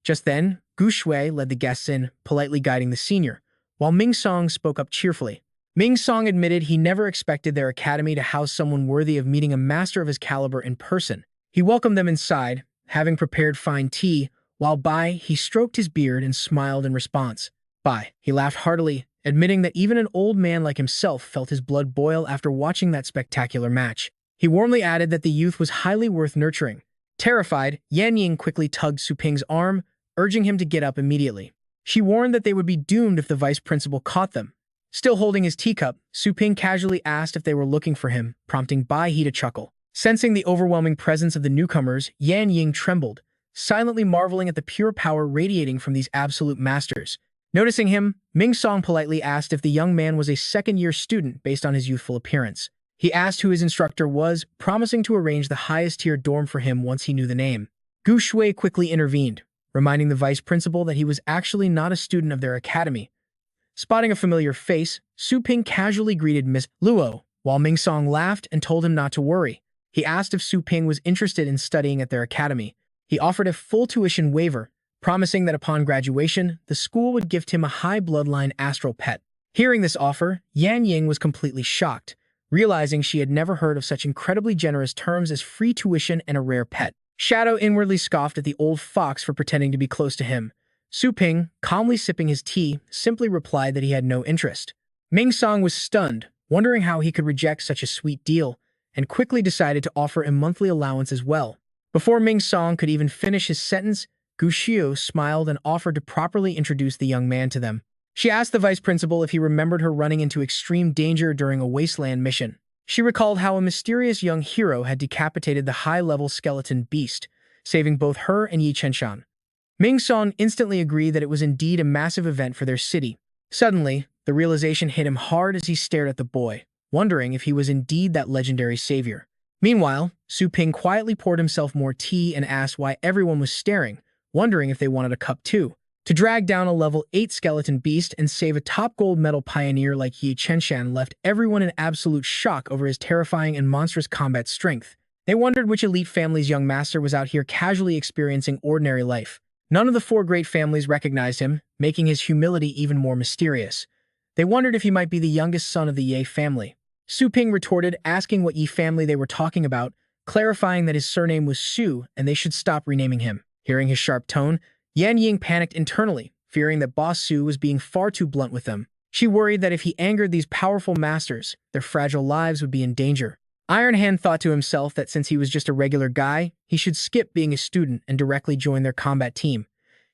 Just then, Gu Shui led the guests in, politely guiding the senior, while Ming Song spoke up cheerfully. Ming Song admitted he never expected their academy to house someone worthy of meeting a master of his caliber in person. He welcomed them inside, having prepared fine tea, while Bai, he stroked his beard and smiled in response. Bai, he laughed heartily, admitting that even an old man like himself felt his blood boil after watching that spectacular match. He warmly added that the youth was highly worth nurturing. Terrified, Yan Ying quickly tugged Su Ping's arm, urging him to get up immediately. She warned that they would be doomed if the vice principal caught them. Still holding his teacup, Su Ping casually asked if they were looking for him, prompting Bai He to chuckle. Sensing the overwhelming presence of the newcomers, Yan Ying trembled, silently marveling at the pure power radiating from these absolute masters. Noticing him, Ming Song politely asked if the young man was a second-year student based on his youthful appearance. He asked who his instructor was, promising to arrange the highest-tier dorm for him once he knew the name. Gu Shui quickly intervened, reminding the vice principal that he was actually not a student of their academy. Spotting a familiar face, Su Ping casually greeted Miss Luo, while Ming Song laughed and told him not to worry. He asked if Su Ping was interested in studying at their academy. He offered a full tuition waiver, promising that upon graduation, the school would gift him a high bloodline astral pet. Hearing this offer, Yan Ying was completely shocked, realizing she had never heard of such incredibly generous terms as free tuition and a rare pet. Shadow inwardly scoffed at the old fox for pretending to be close to him. Su Ping, calmly sipping his tea, simply replied that he had no interest. Ming Song was stunned, wondering how he could reject such a sweet deal, and quickly decided to offer a monthly allowance as well. Before Ming Song could even finish his sentence, Gu Xiu smiled and offered to properly introduce the young man to them. She asked the vice principal if he remembered her running into extreme danger during a wasteland mission. She recalled how a mysterious young hero had decapitated the high-level skeleton beast, saving both her and Yi Chenshan. Ming Song instantly agreed that it was indeed a massive event for their city. Suddenly, the realization hit him hard as he stared at the boy, wondering if he was indeed that legendary savior. Meanwhile, Su Ping quietly poured himself more tea and asked why everyone was staring, wondering if they wanted a cup too. To drag down a level 8 skeleton beast and save a top gold medal pioneer like Yi Chenshan left everyone in absolute shock over his terrifying and monstrous combat strength. They wondered which elite family's young master was out here casually experiencing ordinary life. None of the 4 great families recognized him, making his humility even more mysterious. They wondered if he might be the youngest son of the Ye family. Su Ping retorted, asking what Yi family they were talking about, clarifying that his surname was Su and they should stop renaming him. Hearing his sharp tone, Yan Ying panicked internally, fearing that Boss Su was being far too blunt with them. She worried that if he angered these powerful masters, their fragile lives would be in danger. Iron Hand thought to himself that since he was just a regular guy, he should skip being a student and directly join their combat team.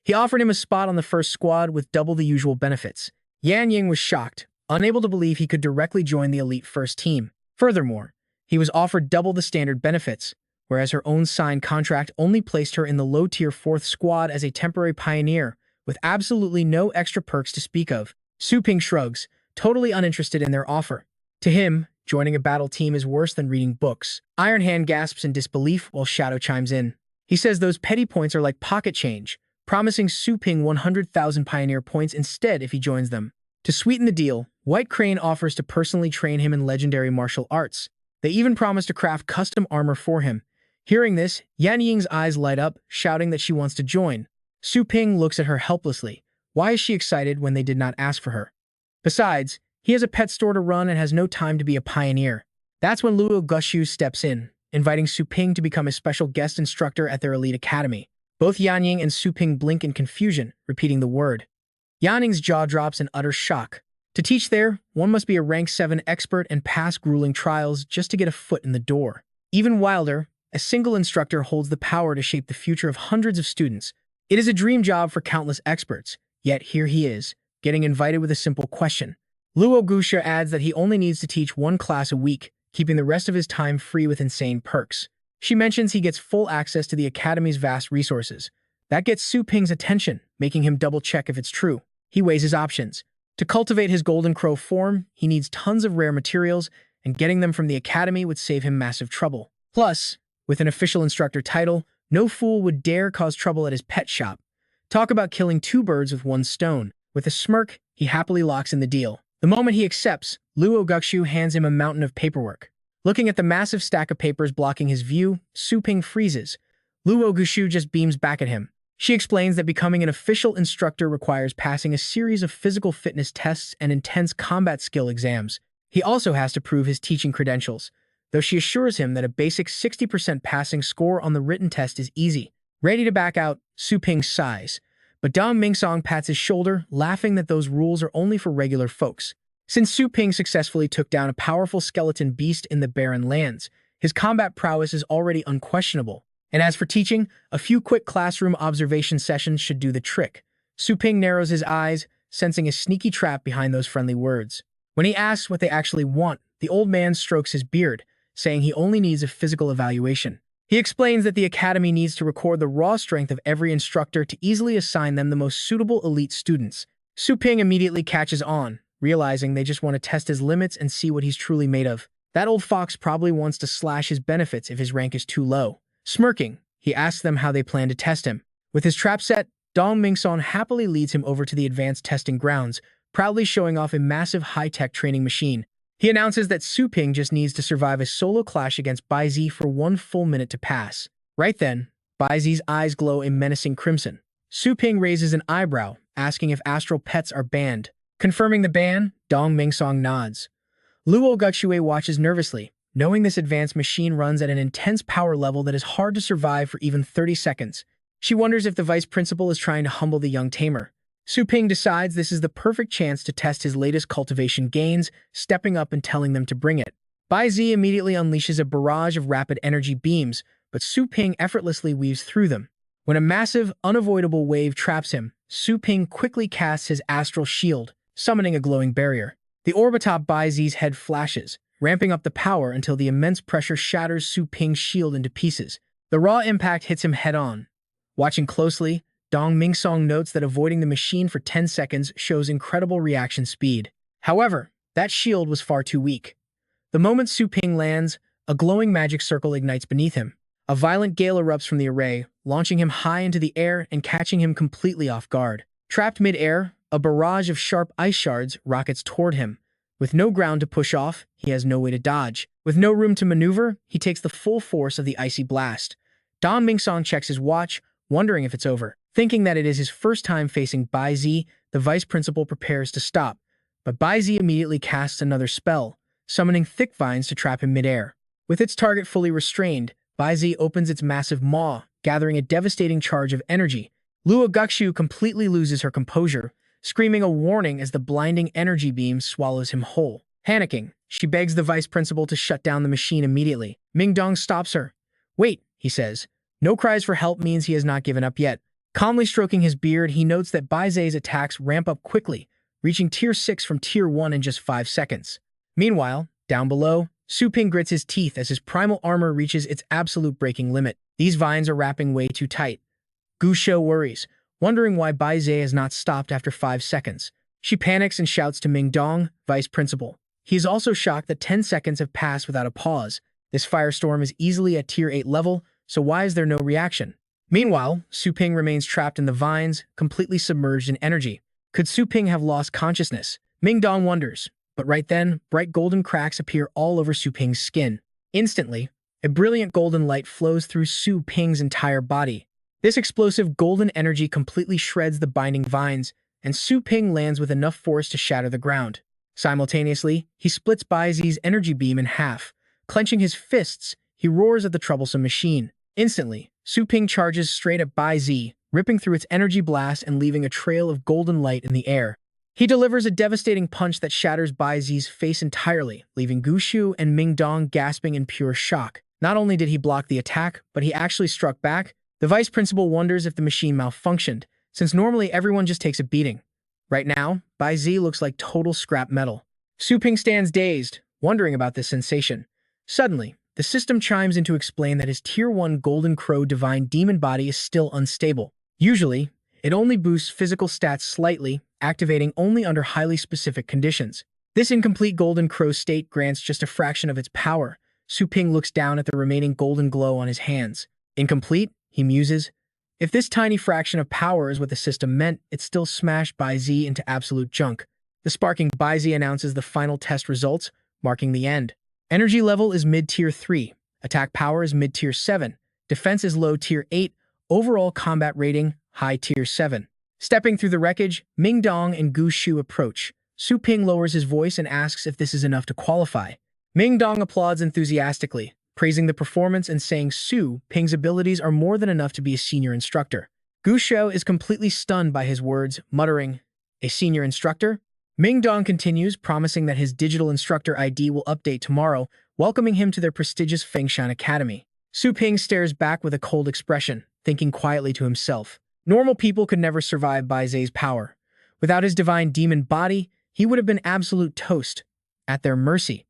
He offered him a spot on the first squad with double the usual benefits. Yan Ying was shocked, unable to believe he could directly join the elite first team. Furthermore, he was offered double the standard benefits, whereas her own signed contract only placed her in the low-tier 4th squad as a temporary pioneer, with absolutely no extra perks to speak of. Su Ping shrugs, totally uninterested in their offer. To him, joining a battle team is worse than reading books. Iron Hand gasps in disbelief while Shadow chimes in. He says those petty points are like pocket change, promising Su Ping 100,000 pioneer points instead if he joins them. To sweeten the deal, White Crane offers to personally train him in legendary martial arts. They even promise to craft custom armor for him. Hearing this, Yan Ying's eyes light up, shouting that she wants to join. Su Ping looks at her helplessly. Why is she excited when they did not ask for her? Besides, he has a pet store to run and has no time to be a pioneer. That's when Luo Gushue steps in, inviting Su Ping to become a special guest instructor at their elite academy. Both Yan Ying and Su Ping blink in confusion, repeating the word. Yan Ying's jaw drops in utter shock. To teach there, one must be a rank 7 expert and pass grueling trials just to get a foot in the door. Even wilder, a single instructor holds the power to shape the future of hundreds of students. It is a dream job for countless experts, yet here he is, getting invited with a simple question. Luo Guxue adds that he only needs to teach 1 class a week, keeping the rest of his time free with insane perks. She mentions he gets full access to the academy's vast resources. That gets Su Ping's attention, making him double-check if it's true. He weighs his options. To cultivate his Golden Crow form, he needs tons of rare materials, and getting them from the academy would save him massive trouble. Plus, with an official instructor title, no fool would dare cause trouble at his pet shop. Talk about killing 2 birds with 1 stone. With a smirk, he happily locks in the deal. The moment he accepts, Luo Guxue hands him a mountain of paperwork. Looking at the massive stack of papers blocking his view, Su Ping freezes. Luo Guxue just beams back at him. She explains that becoming an official instructor requires passing a series of physical fitness tests and intense combat skill exams. He also has to prove his teaching credentials, though she assures him that a basic 60% passing score on the written test is easy. Ready to back out, Su Ping sighs, but Dong Mingsong pats his shoulder, laughing that those rules are only for regular folks. Since Su Ping successfully took down a powerful skeleton beast in the Barren Lands, his combat prowess is already unquestionable. And as for teaching, a few quick classroom observation sessions should do the trick. Su Ping narrows his eyes, sensing a sneaky trap behind those friendly words. When he asks what they actually want, the old man strokes his beard, saying he only needs a physical evaluation. He explains that the academy needs to record the raw strength of every instructor to easily assign them the most suitable elite students. Su Ping immediately catches on, realizing they just want to test his limits and see what he's truly made of. That old fox probably wants to slash his benefits if his rank is too low. Smirking, he asks them how they plan to test him. With his trap set, Dong Mingsong happily leads him over to the advanced testing grounds, proudly showing off a massive high-tech training machine. He announces that Su Ping just needs to survive a solo clash against Bai Zi for 1 full minute to pass. Right then, Bai Zi's eyes glow a menacing crimson. Su Ping raises an eyebrow, asking if astral pets are banned. Confirming the ban, Dong Mingsong nods. Luo Guxue watches nervously, knowing this advanced machine runs at an intense power level that is hard to survive for even 30 seconds. She wonders if the vice principal is trying to humble the young tamer. Su Ping decides this is the perfect chance to test his latest cultivation gains, stepping up and telling them to bring it. Bai Zi immediately unleashes a barrage of rapid energy beams, but Su Ping effortlessly weaves through them. When a massive, unavoidable wave traps him, Su Ping quickly casts his astral shield, summoning a glowing barrier. The orb atop Bai Zi's head flashes, ramping up the power until the immense pressure shatters Su Ping's shield into pieces. The raw impact hits him head-on. Watching closely, Dong Mingsong notes that avoiding the machine for 10 seconds shows incredible reaction speed. However, that shield was far too weak. The moment Su Ping lands, a glowing magic circle ignites beneath him. A violent gale erupts from the array, launching him high into the air and catching him completely off guard. Trapped mid-air, a barrage of sharp ice shards rockets toward him. With no ground to push off, he has no way to dodge. With no room to maneuver, he takes the full force of the icy blast. Dong Mingsong checks his watch, wondering if it's over. Thinking that it is his first time facing Bai Zi, the vice principal prepares to stop. But Bai Zi immediately casts another spell, summoning thick vines to trap him midair. With its target fully restrained, Bai Zi opens its massive maw, gathering a devastating charge of energy. Luo Guxue completely loses her composure, screaming a warning as the blinding energy beam swallows him whole. Panicking, she begs the vice principal to shut down the machine immediately. Ming Dong stops her. "Wait," he says. No cries for help means he has not given up yet. Calmly stroking his beard, he notes that Bai Zi's attacks ramp up quickly, reaching Tier 6 from Tier 1 in just 5 seconds. Meanwhile, down below, Su Ping grits his teeth as his primal armor reaches its absolute breaking limit. These vines are wrapping way too tight. Gu Shou worries, wondering why Bai Zi has not stopped after 5 seconds. She panics and shouts to Ming Dong, vice principal. He is also shocked that 10 seconds have passed without a pause. This firestorm is easily at Tier 8 level, so why is there no reaction? Meanwhile, Su Ping remains trapped in the vines, completely submerged in energy. Could Su Ping have lost consciousness? Ming Dong wonders. But right then, bright golden cracks appear all over Su Ping's skin. Instantly, a brilliant golden light flows through Su Ping's entire body. This explosive golden energy completely shreds the binding vines, and Su Ping lands with enough force to shatter the ground. Simultaneously, he splits Bai Zi's energy beam in half. Clenching his fists, he roars at the troublesome machine. Instantly, Su Ping charges straight at Bai Zi, ripping through its energy blast and leaving a trail of golden light in the air. He delivers a devastating punch that shatters Bai Zi's face entirely, leaving Gu Shou and Ming Dong gasping in pure shock. Not only did he block the attack, but he actually struck back. The vice principal wonders if the machine malfunctioned, since normally everyone just takes a beating. Right now, Bai Zi looks like total scrap metal. Su Ping stands dazed, wondering about this sensation. Suddenly, the system chimes in to explain that his Tier 1 Golden Crow Divine Demon body is still unstable. Usually, it only boosts physical stats slightly, activating only under highly specific conditions. This incomplete Golden Crow state grants just a fraction of its power. Su Ping looks down at the remaining golden glow on his hands. Incomplete, he muses. If this tiny fraction of power is what the system meant, it still smashed Bai Zi into absolute junk. The sparking Bai Zi announces the final test results, marking the end. Energy level is mid-tier 3, attack power is mid-tier 7, defense is low-tier 8, overall combat rating, high-tier 7. Stepping through the wreckage, Ming Dong and Gu Shou approach. Su Ping lowers his voice and asks if this is enough to qualify. Ming Dong applauds enthusiastically, praising the performance and saying Su Ping's abilities are more than enough to be a senior instructor. Gu Shou is completely stunned by his words, muttering, "A senior instructor?" Ming Dong continues, promising that his digital instructor ID will update tomorrow, welcoming him to their prestigious Fengshan Academy. Su Ping stares back with a cold expression, thinking quietly to himself. Normal people could never survive Bai Zi's power. Without his divine demon body, he would have been absolute toast. At their mercy.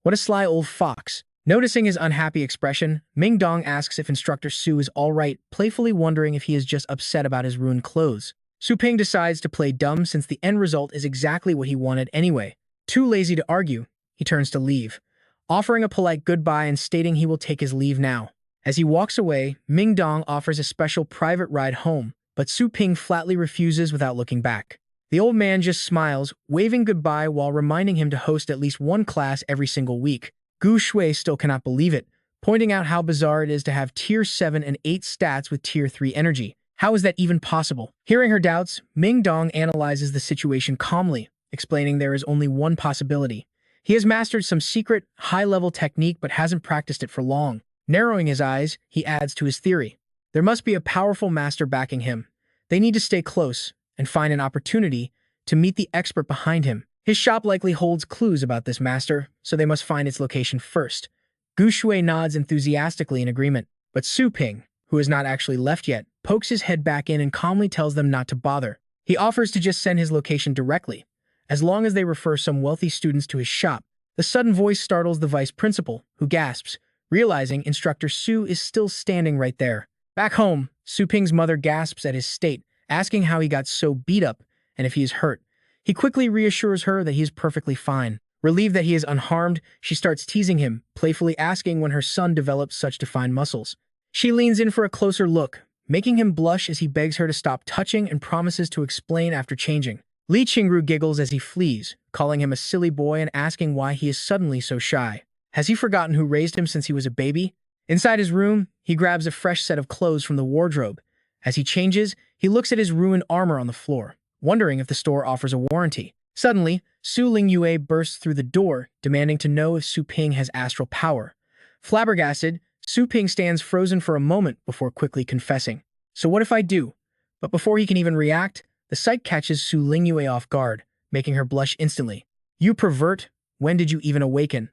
What a sly old fox. Noticing his unhappy expression, Ming Dong asks if Instructor Su is alright, playfully wondering if he is just upset about his ruined clothes. Su Ping decides to play dumb since the end result is exactly what he wanted anyway. Too lazy to argue, he turns to leave, offering a polite goodbye and stating he will take his leave now. As he walks away, Ming Dong offers a special private ride home, but Su Ping flatly refuses without looking back. The old man just smiles, waving goodbye while reminding him to host at least one class every single week. Gu Shui still cannot believe it, pointing out how bizarre it is to have Tier 7 and 8 stats with Tier 3 energy. How is that even possible? Hearing her doubts, Ming Dong analyzes the situation calmly, explaining there is only one possibility. He has mastered some secret, high-level technique but hasn't practiced it for long. Narrowing his eyes, he adds to his theory. There must be a powerful master backing him. They need to stay close and find an opportunity to meet the expert behind him. His shop likely holds clues about this master, so they must find its location first. Gu Shui nods enthusiastically in agreement, but Su Ping, who has not actually left yet, pokes his head back in and calmly tells them not to bother. He offers to just send his location directly, as long as they refer some wealthy students to his shop. The sudden voice startles the vice principal, who gasps, realizing Instructor Su is still standing right there. Back home, Su Ping's mother gasps at his state, asking how he got so beat up and if he is hurt. He quickly reassures her that he is perfectly fine. Relieved that he is unharmed, she starts teasing him, playfully asking when her son developed such defined muscles. She leans in for a closer look, making him blush as he begs her to stop touching and promises to explain after changing. Li Qingru giggles as he flees, calling him a silly boy and asking why he is suddenly so shy. Has he forgotten who raised him since he was a baby? Inside his room, he grabs a fresh set of clothes from the wardrobe. As he changes, he looks at his ruined armor on the floor, wondering if the store offers a warranty. Suddenly, Su Lingyue bursts through the door, demanding to know if Su Ping has astral power. Flabbergasted, Su Ping stands frozen for a moment before quickly confessing. So what if I do? But before he can even react, the sight catches Su Lingyue off guard, making her blush instantly. You pervert, when did you even awaken?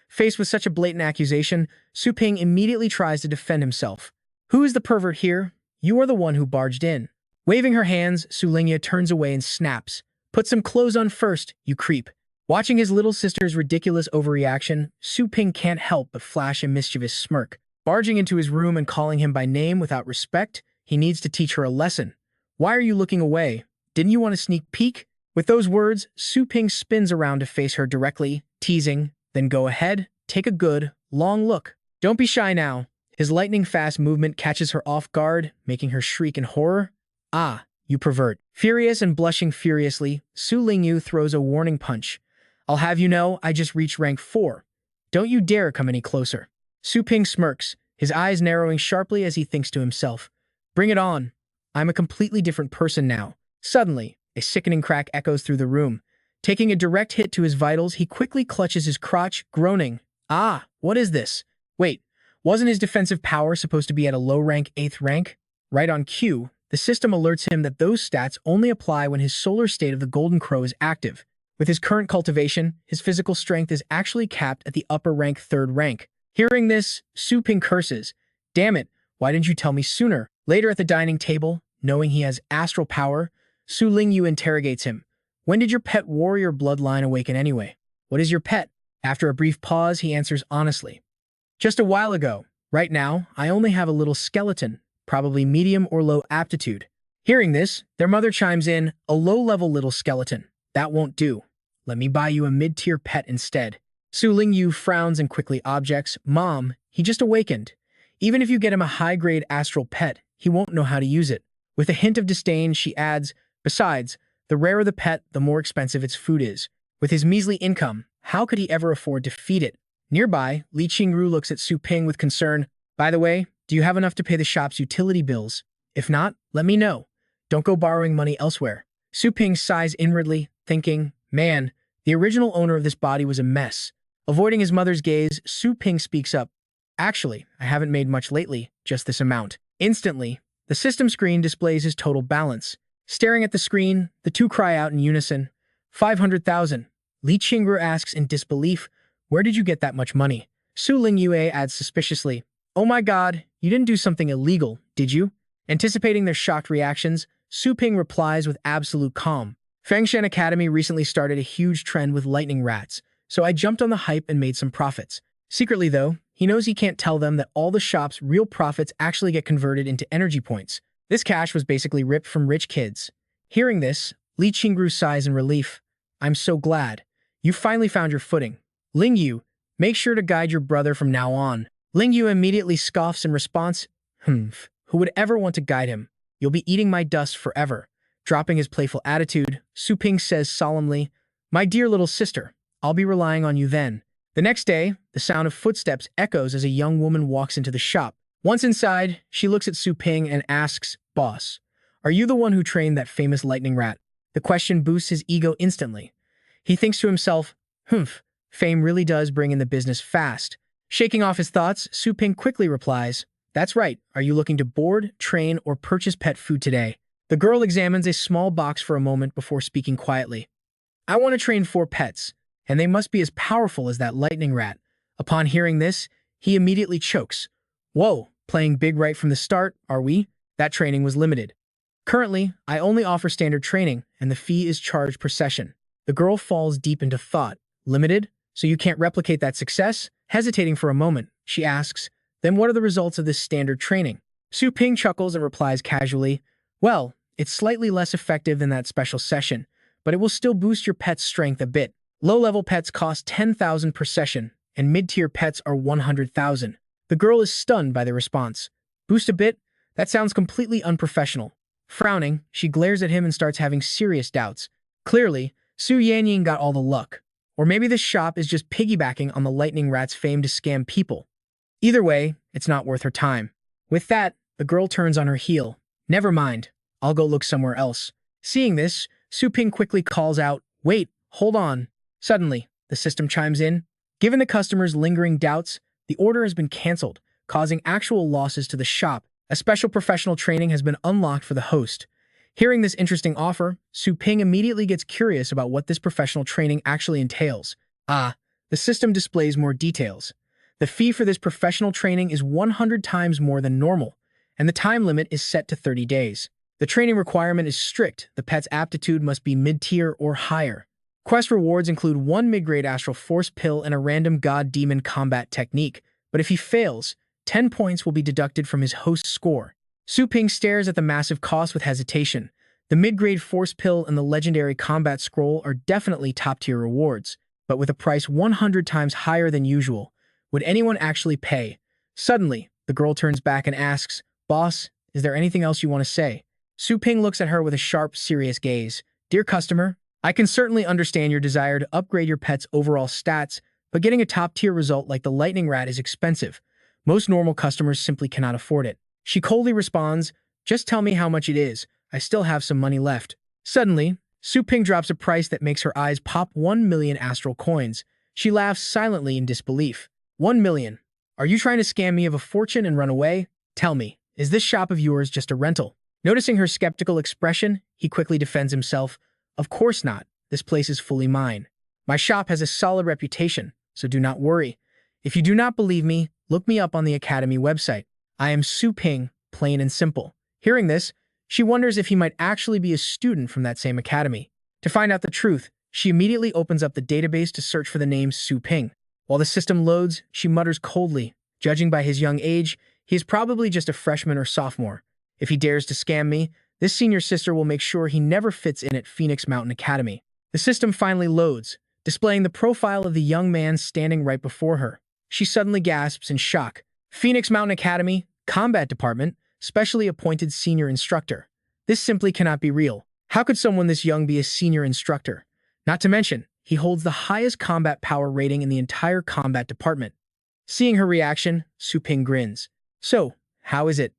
Faced with such a blatant accusation, Su Ping immediately tries to defend himself. Who is the pervert here? You are the one who barged in. Waving her hands, Su Lingyue turns away and snaps. Put some clothes on first, you creep. Watching his little sister's ridiculous overreaction, Su Ping can't help but flash a mischievous smirk. Barging into his room and calling him by name without respect, he needs to teach her a lesson. Why are you looking away? Didn't you want a sneak peek? With those words, Su Ping spins around to face her directly, teasing, then go ahead, take a good, long look. Don't be shy now. His lightning-fast movement catches her off guard, making her shriek in horror. Ah, you pervert. Furious and blushing furiously, Su Lingyue throws a warning punch. I'll have you know, I just reached rank 4. Don't you dare come any closer. Su Ping smirks, his eyes narrowing sharply as he thinks to himself. Bring it on. I'm a completely different person now. Suddenly, a sickening crack echoes through the room. Taking a direct hit to his vitals, he quickly clutches his crotch, groaning. Ah, what is this? Wait, wasn't his defensive power supposed to be at a low rank 8th rank? Right on cue, the system alerts him that those stats only apply when his solar state of the Golden Crow is active. With his current cultivation, his physical strength is actually capped at the upper rank 3rd rank. Hearing this, Su Ping curses. Damn it, why didn't you tell me sooner? Later at the dining table, knowing he has astral power, Su Lingyue interrogates him. When did your pet warrior bloodline awaken anyway? What is your pet? After a brief pause, he answers honestly. Just a while ago. Right now, I only have a little skeleton, probably medium or low aptitude. Hearing this, their mother chimes in, a low-level little skeleton. That won't do. Let me buy you a mid-tier pet instead. Su Lingyue frowns and quickly objects, Mom, he just awakened. Even if you get him a high-grade astral pet, he won't know how to use it. With a hint of disdain, she adds, besides, the rarer the pet, the more expensive its food is. With his measly income, how could he ever afford to feed it? Nearby, Li Qingru looks at Su Ping with concern. By the way, do you have enough to pay the shop's utility bills? If not, let me know. Don't go borrowing money elsewhere. Su Ping sighs inwardly, thinking, man, the original owner of this body was a mess. Avoiding his mother's gaze, Su Ping speaks up. Actually, I haven't made much lately, just this amount. Instantly, the system screen displays his total balance. Staring at the screen, the two cry out in unison, 500,000. Li Qingru asks in disbelief, where did you get that much money? Su Lingyue adds suspiciously, oh my god, you didn't do something illegal, did you? Anticipating their shocked reactions, Su Ping replies with absolute calm. Fengshan Academy recently started a huge trend with lightning rats, so I jumped on the hype and made some profits. Secretly, though, he knows he can't tell them that all the shop's real profits actually get converted into energy points. This cash was basically ripped from rich kids. Hearing this, Li Qingru sighs in relief. I'm so glad. You finally found your footing. Ling Yu, make sure to guide your brother from now on. Ling Yu immediately scoffs in response. Who would ever want to guide him? You'll be eating my dust forever. Dropping his playful attitude, Su Ping says solemnly, My dear little sister, I'll be relying on you then. The next day, the sound of footsteps echoes as a young woman walks into the shop. Once inside, she looks at Su Ping and asks, Boss, are you the one who trained that famous lightning rat? The question boosts his ego instantly. He thinks to himself, fame really does bring in the business fast. Shaking off his thoughts, Su Ping quickly replies, That's right, are you looking to board, train, or purchase pet food today? The girl examines a small box for a moment before speaking quietly. I want to train 4 pets, and they must be as powerful as that lightning rat. Upon hearing this, he immediately chokes. Whoa, playing big right from the start, are we? That training was limited. Currently, I only offer standard training, and the fee is charged per session. The girl falls deep into thought. Limited? So you can't replicate that success? Hesitating for a moment, she asks, Then what are the results of this standard training? Su Ping chuckles and replies casually, Well, it's slightly less effective than that special session, but it will still boost your pet's strength a bit. Low-level pets cost 10,000 per session, and mid-tier pets are 100,000. The girl is stunned by the response. Boost a bit? That sounds completely unprofessional. Frowning, she glares at him and starts having serious doubts. Clearly, Su Yanyin got all the luck. Or maybe this shop is just piggybacking on the lightning rat's fame to scam people. Either way, it's not worth her time. With that, the girl turns on her heel. Never mind. I'll go look somewhere else. Seeing this, Su Ping quickly calls out, Wait, hold on. Suddenly, the system chimes in. Given the customer's lingering doubts, the order has been cancelled, causing actual losses to the shop. A special professional training has been unlocked for the host. Hearing this interesting offer, Su Ping immediately gets curious about what this professional training actually entails. The system displays more details. The fee for this professional training is 100 times more than normal, and the time limit is set to 30 days. The training requirement is strict. The pet's aptitude must be mid-tier or higher. Quest rewards include 1 mid-grade astral force pill and a random god-demon combat technique, but if he fails, 10 points will be deducted from his host's score. Su Ping stares at the massive cost with hesitation. The mid-grade force pill and the legendary combat scroll are definitely top-tier rewards, but with a price 100 times higher than usual, would anyone actually pay? Suddenly, the girl turns back and asks, Boss, is there anything else you want to say? Su Ping looks at her with a sharp, serious gaze. Dear customer, I can certainly understand your desire to upgrade your pet's overall stats, but getting a top-tier result like the lightning rat is expensive. Most normal customers simply cannot afford it. She coldly responds, Just tell me how much it is. I still have some money left. Suddenly, Su Ping drops a price that makes her eyes pop 1 million astral coins. She laughs silently in disbelief. 1 million. Are you trying to scam me of a fortune and run away? Tell me, is this shop of yours just a rental? Noticing her skeptical expression, he quickly defends himself. Of course not. This place is fully mine. My shop has a solid reputation, so do not worry. If you do not believe me, look me up on the Academy website. I am Su Ping, plain and simple. Hearing this, she wonders if he might actually be a student from that same academy. To find out the truth, she immediately opens up the database to search for the name Su Ping. While the system loads, she mutters coldly, Judging by his young age, he is probably just a freshman or sophomore. If he dares to scam me, this senior sister will make sure he never fits in at Phoenix Mountain Academy. The system finally loads, displaying the profile of the young man standing right before her. She suddenly gasps in shock. Phoenix Mountain Academy, Combat Department, specially appointed senior instructor. This simply cannot be real. How could someone this young be a senior instructor? Not to mention, he holds the highest combat power rating in the entire combat department. Seeing her reaction, Su Ping grins. So, how is it?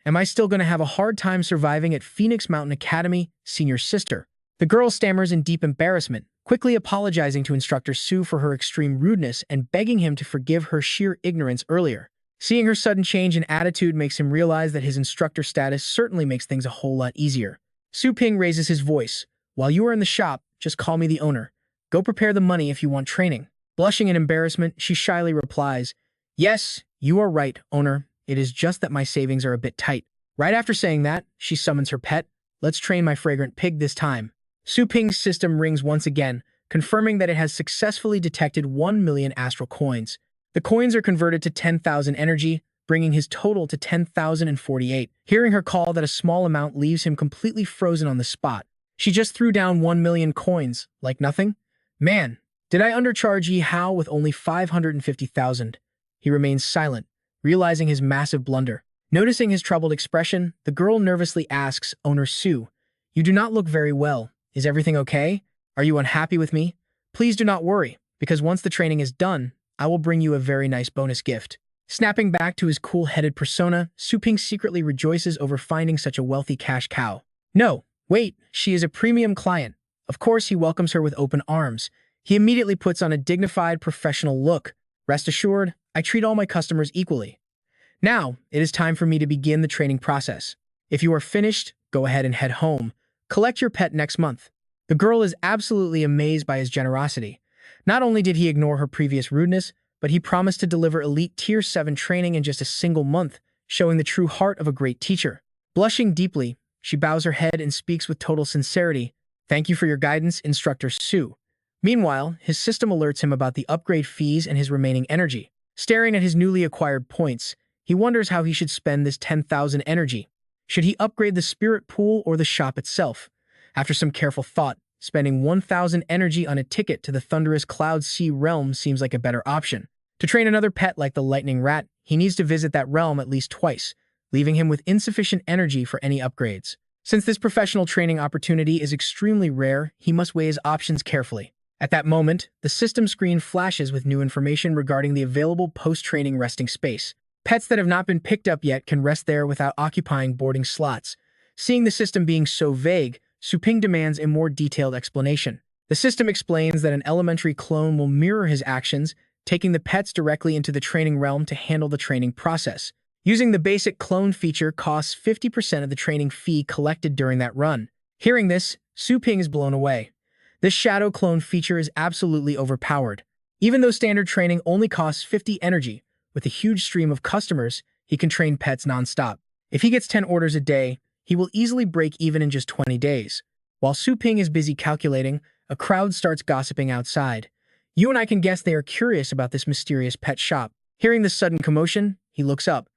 Am I still going to have a hard time surviving at Phoenix Mountain Academy, senior sister? The girl stammers in deep embarrassment, quickly apologizing to Instructor Su for her extreme rudeness and begging him to forgive her sheer ignorance earlier. Seeing her sudden change in attitude makes him realize that his instructor status certainly makes things a whole lot easier. Su Ping raises his voice. While you are in the shop, just call me the owner. Go prepare the money if you want training. Blushing in embarrassment, she shyly replies, Yes, you are right, owner. It is just that my savings are a bit tight. Right after saying that, she summons her pet. Let's train my fragrant pig this time. Su Ping's system rings once again, confirming that it has successfully detected 1 million astral coins. The coins are converted to 10,000 energy, bringing his total to 10,048. Hearing her call that a small amount leaves him completely frozen on the spot. She just threw down 1 million coins, like nothing? Man, did I undercharge Yi Hao with only 550,000? He remains silent, realizing his massive blunder. Noticing his troubled expression, the girl nervously asks owner Su, "You do not look very well. Is everything okay? Are you unhappy with me? Please do not worry, because once the training is done, I will bring you a very nice bonus gift." Snapping back to his cool-headed persona, Su Ping secretly rejoices over finding such a wealthy cash cow. No, wait, she is a premium client. Of course, he welcomes her with open arms. He immediately puts on a dignified, professional look. Rest assured, I treat all my customers equally. Now, it is time for me to begin the training process. If you are finished, go ahead and head home. Collect your pet next month. The girl is absolutely amazed by his generosity. Not only did he ignore her previous rudeness, but he promised to deliver elite Tier 7 training in just a single month, showing the true heart of a great teacher. Blushing deeply, she bows her head and speaks with total sincerity. Thank you for your guidance, Instructor Su. Meanwhile, his system alerts him about the upgrade fees and his remaining energy. Staring at his newly acquired points, he wonders how he should spend this 10,000 energy. Should he upgrade the spirit pool or the shop itself? After some careful thought, spending 1,000 energy on a ticket to the thunderous Cloud Sea realm seems like a better option. To train another pet like the Lightning Rat, he needs to visit that realm at least twice, leaving him with insufficient energy for any upgrades. Since this professional training opportunity is extremely rare, he must weigh his options carefully. At that moment, the system screen flashes with new information regarding the available post-training resting space. Pets that have not been picked up yet can rest there without occupying boarding slots. Seeing the system being so vague, Su Ping demands a more detailed explanation. The system explains that an elementary clone will mirror his actions, taking the pets directly into the training realm to handle the training process. Using the basic clone feature costs 50% of the training fee collected during that run. Hearing this, Su Ping is blown away. This shadow clone feature is absolutely overpowered. Even though standard training only costs 50 energy, with a huge stream of customers, he can train pets non-stop. If he gets 10 orders a day, he will easily break even in just 20 days. While Su Ping is busy calculating, a crowd starts gossiping outside. You and I can guess they are curious about this mysterious pet shop. Hearing this sudden commotion, he looks up.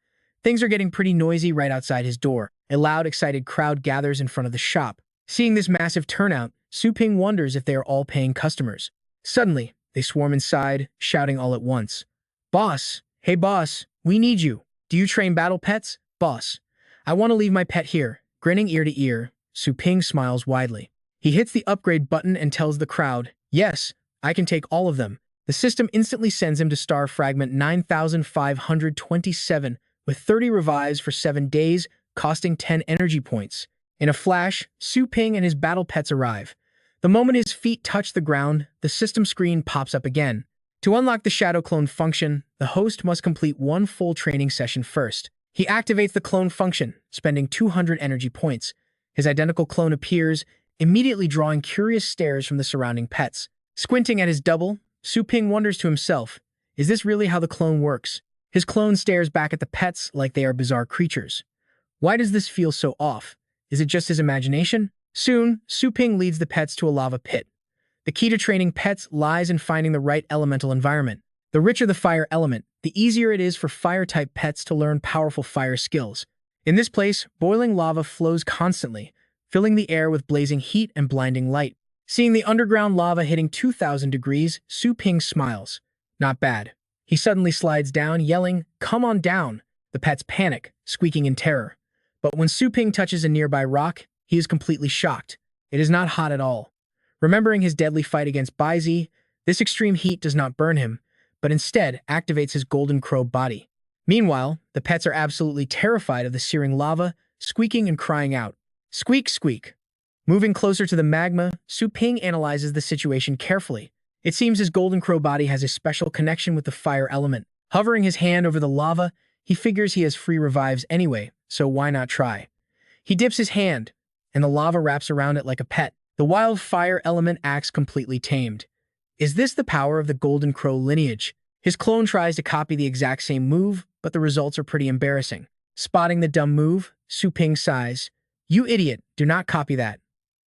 Things are getting pretty noisy right outside his door. A loud, excited crowd gathers in front of the shop. Seeing this massive turnout, Su Ping wonders if they are all paying customers. Suddenly, they swarm inside, shouting all at once. Boss! Hey boss! We need you! Do you train battle pets? Boss! I want to leave my pet here. Grinning ear to ear, Su Ping smiles widely. He hits the upgrade button and tells the crowd, yes, I can take all of them. The system instantly sends him to star fragment 9527 with 30 revives for 7 days, costing 10 energy points. In a flash, Su Ping and his battle pets arrive. The moment his feet touch the ground, the system screen pops up again. To unlock the shadow clone function, the host must complete one full training session first. He activates the clone function, spending 200 energy points. His identical clone appears, immediately drawing curious stares from the surrounding pets. Squinting at his double, Su Ping wonders to himself, is this really how the clone works? His clone stares back at the pets like they are bizarre creatures. Why does this feel so off? Is it just his imagination? Soon, Su Ping leads the pets to a lava pit. The key to training pets lies in finding the right elemental environment. The richer the fire element, the easier it is for fire-type pets to learn powerful fire skills. In this place, boiling lava flows constantly, filling the air with blazing heat and blinding light. Seeing the underground lava hitting 2,000 degrees, Su Ping smiles. Not bad. He suddenly slides down, yelling, "Come on down!" The pets panic, squeaking in terror. But when Su Ping touches a nearby rock, he is completely shocked. It is not hot at all. Remembering his deadly fight against Baizi, this extreme heat does not burn him, but instead activates his golden crow body. Meanwhile, the pets are absolutely terrified of the searing lava, squeaking and crying out. Squeak, squeak. Moving closer to the magma, Su Ping analyzes the situation carefully. It seems his golden crow body has a special connection with the fire element. Hovering his hand over the lava, he figures he has free revives anyway, so why not try? He dips his hand, and the lava wraps around it like a pet. The wild fire element acts completely tamed. Is this the power of the golden crow lineage? His clone tries to copy the exact same move, but the results are pretty embarrassing. Spotting the dumb move, Su Ping sighs, "You idiot, do not copy that."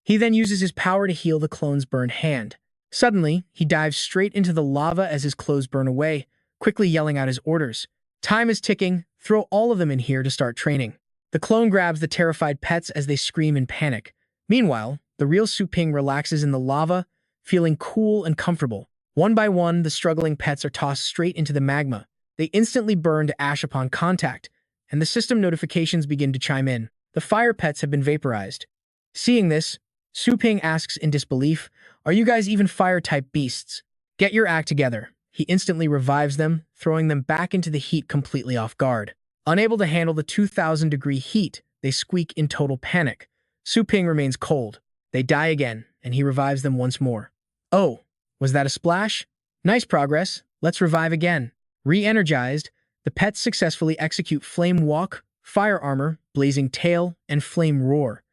He then uses his power to heal the clone's burned hand. Suddenly, he dives straight into the lava as his clothes burn away, quickly yelling out his orders. Time is ticking. Throw all of them in here to start training. The clone grabs the terrified pets as they scream in panic. Meanwhile, the real Su-Ping relaxes in the lava, feeling cool and comfortable. One by one, the struggling pets are tossed straight into the magma. They instantly burn to ash upon contact, and the system notifications begin to chime in. The fire pets have been vaporized. Seeing this, Su-Ping asks in disbelief, "Are you guys even fire-type beasts? Get your act together." He instantly revives them, throwing them back into the heat completely off guard. Unable to handle the 2,000-degree heat, they squeak in total panic. Su-Ping remains cold. They die again, and he revives them once more. "Oh, was that a splash? Nice progress. Let's revive again." Re-energized, the pets successfully execute Flame Walk, Fire Armor, Blazing Tail, and Flame Roar.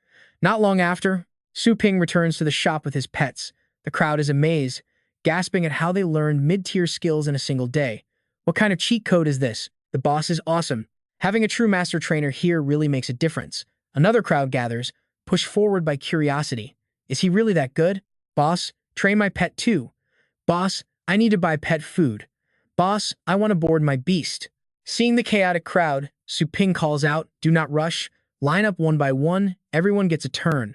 Not long after, Su-Ping returns to the shop with his pets. The crowd is amazed, gasping at how they learned mid-tier skills in a single day. What kind of cheat code is this? The boss is awesome. Having a true master trainer here really makes a difference. Another crowd gathers, pushed forward by curiosity. Is he really that good? Boss, train my pet too. Boss, I need to buy pet food. Boss, I want to board my beast. Seeing the chaotic crowd, Su-Ping calls out, "Do not rush. Line up one by one. Everyone gets a turn."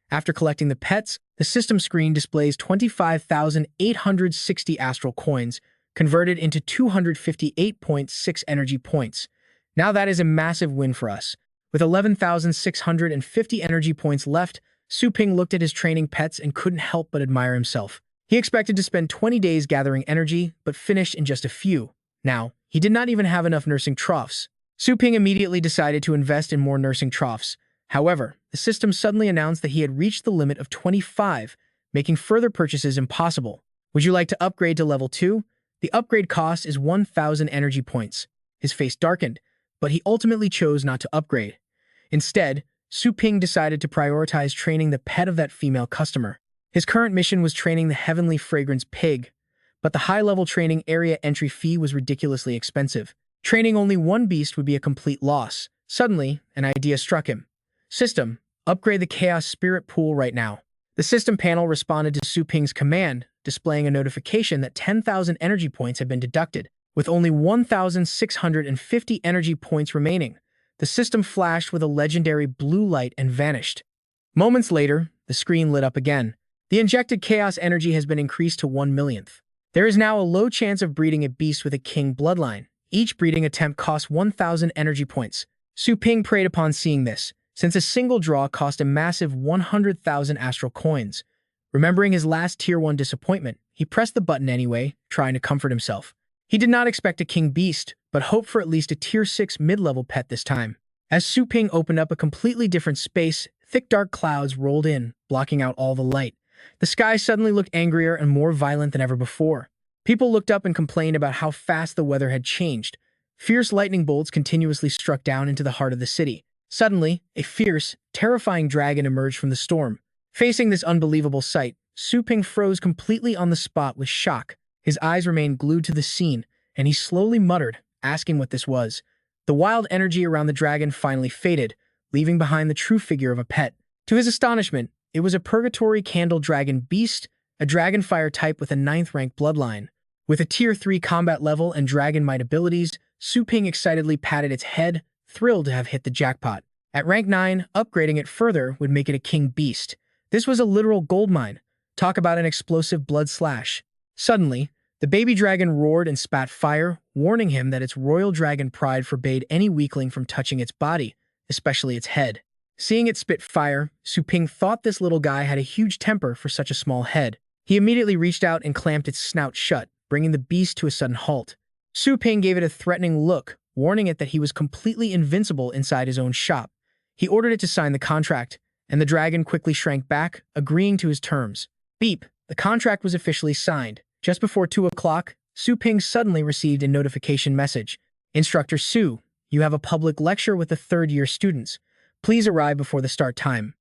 After collecting the pets, the system screen displays 25,860 astral coins, converted into 258.6 energy points. Now that is a massive win for us. With 11,650 energy points left, Su-Ping looked at his training pets and couldn't help but admire himself. He expected to spend 20 days gathering energy, but finished in just a few. Now, he did not even have enough nursing troughs. Su-Ping immediately decided to invest in more nursing troughs. However, the system suddenly announced that he had reached the limit of 25, making further purchases impossible. Would you like to upgrade to level 2? The upgrade cost is 1,000 energy points. His face darkened, but he ultimately chose not to upgrade. Instead, Su-Ping decided to prioritize training the pet of that female customer. His current mission was training the Heavenly Fragrance Pig, but the high-level training area entry fee was ridiculously expensive. Training only one beast would be a complete loss. Suddenly, an idea struck him. System, upgrade the Chaos Spirit Pool right now. The system panel responded to Su-Ping's command, displaying a notification that 10,000 energy points had been deducted. With only 1,650 energy points remaining, the system flashed with a legendary blue light and vanished. Moments later, the screen lit up again. The injected chaos energy has been increased to 1/1,000,000th. There is now a low chance of breeding a beast with a king bloodline. Each breeding attempt costs 1,000 energy points. Su-Ping preyed upon seeing this, since a single draw cost a massive 100,000 astral coins. Remembering his last Tier 1 disappointment, he pressed the button anyway, trying to comfort himself. He did not expect a king beast, but hoped for at least a Tier 6 mid-level pet this time. As Su-Ping opened up a completely different space, thick dark clouds rolled in, blocking out all the light. The sky suddenly looked angrier and more violent than ever before. People looked up and complained about how fast the weather had changed. Fierce lightning bolts continuously struck down into the heart of the city. Suddenly, a fierce, terrifying dragon emerged from the storm. Facing this unbelievable sight, Su-Ping froze completely on the spot with shock. His eyes remained glued to the scene, and he slowly muttered, asking what this was. The wild energy around the dragon finally faded, leaving behind the true figure of a pet. To his astonishment, it was a Purgatory Candle Dragon Beast, a dragon fire type with a 9th rank bloodline. With a Tier 3 combat level and dragon might abilities, Su-Ping excitedly patted its head, thrilled to have hit the jackpot. At rank 9, upgrading it further would make it a king beast. This was a literal goldmine. Talk about an explosive blood slash. Suddenly, the baby dragon roared and spat fire, warning him that its royal dragon pride forbade any weakling from touching its body, especially its head. Seeing it spit fire, Su-Ping thought this little guy had a huge temper for such a small head. He immediately reached out and clamped its snout shut, bringing the beast to a sudden halt. Su-Ping gave it a threatening look, warning it that he was completely invincible inside his own shop. He ordered it to sign the contract, and the dragon quickly shrank back, agreeing to his terms. Beep! The contract was officially signed. Just before 2 o'clock, Su-Ping suddenly received a notification message. Instructor Su, you have a public lecture with the third-year students. Please arrive before the start time.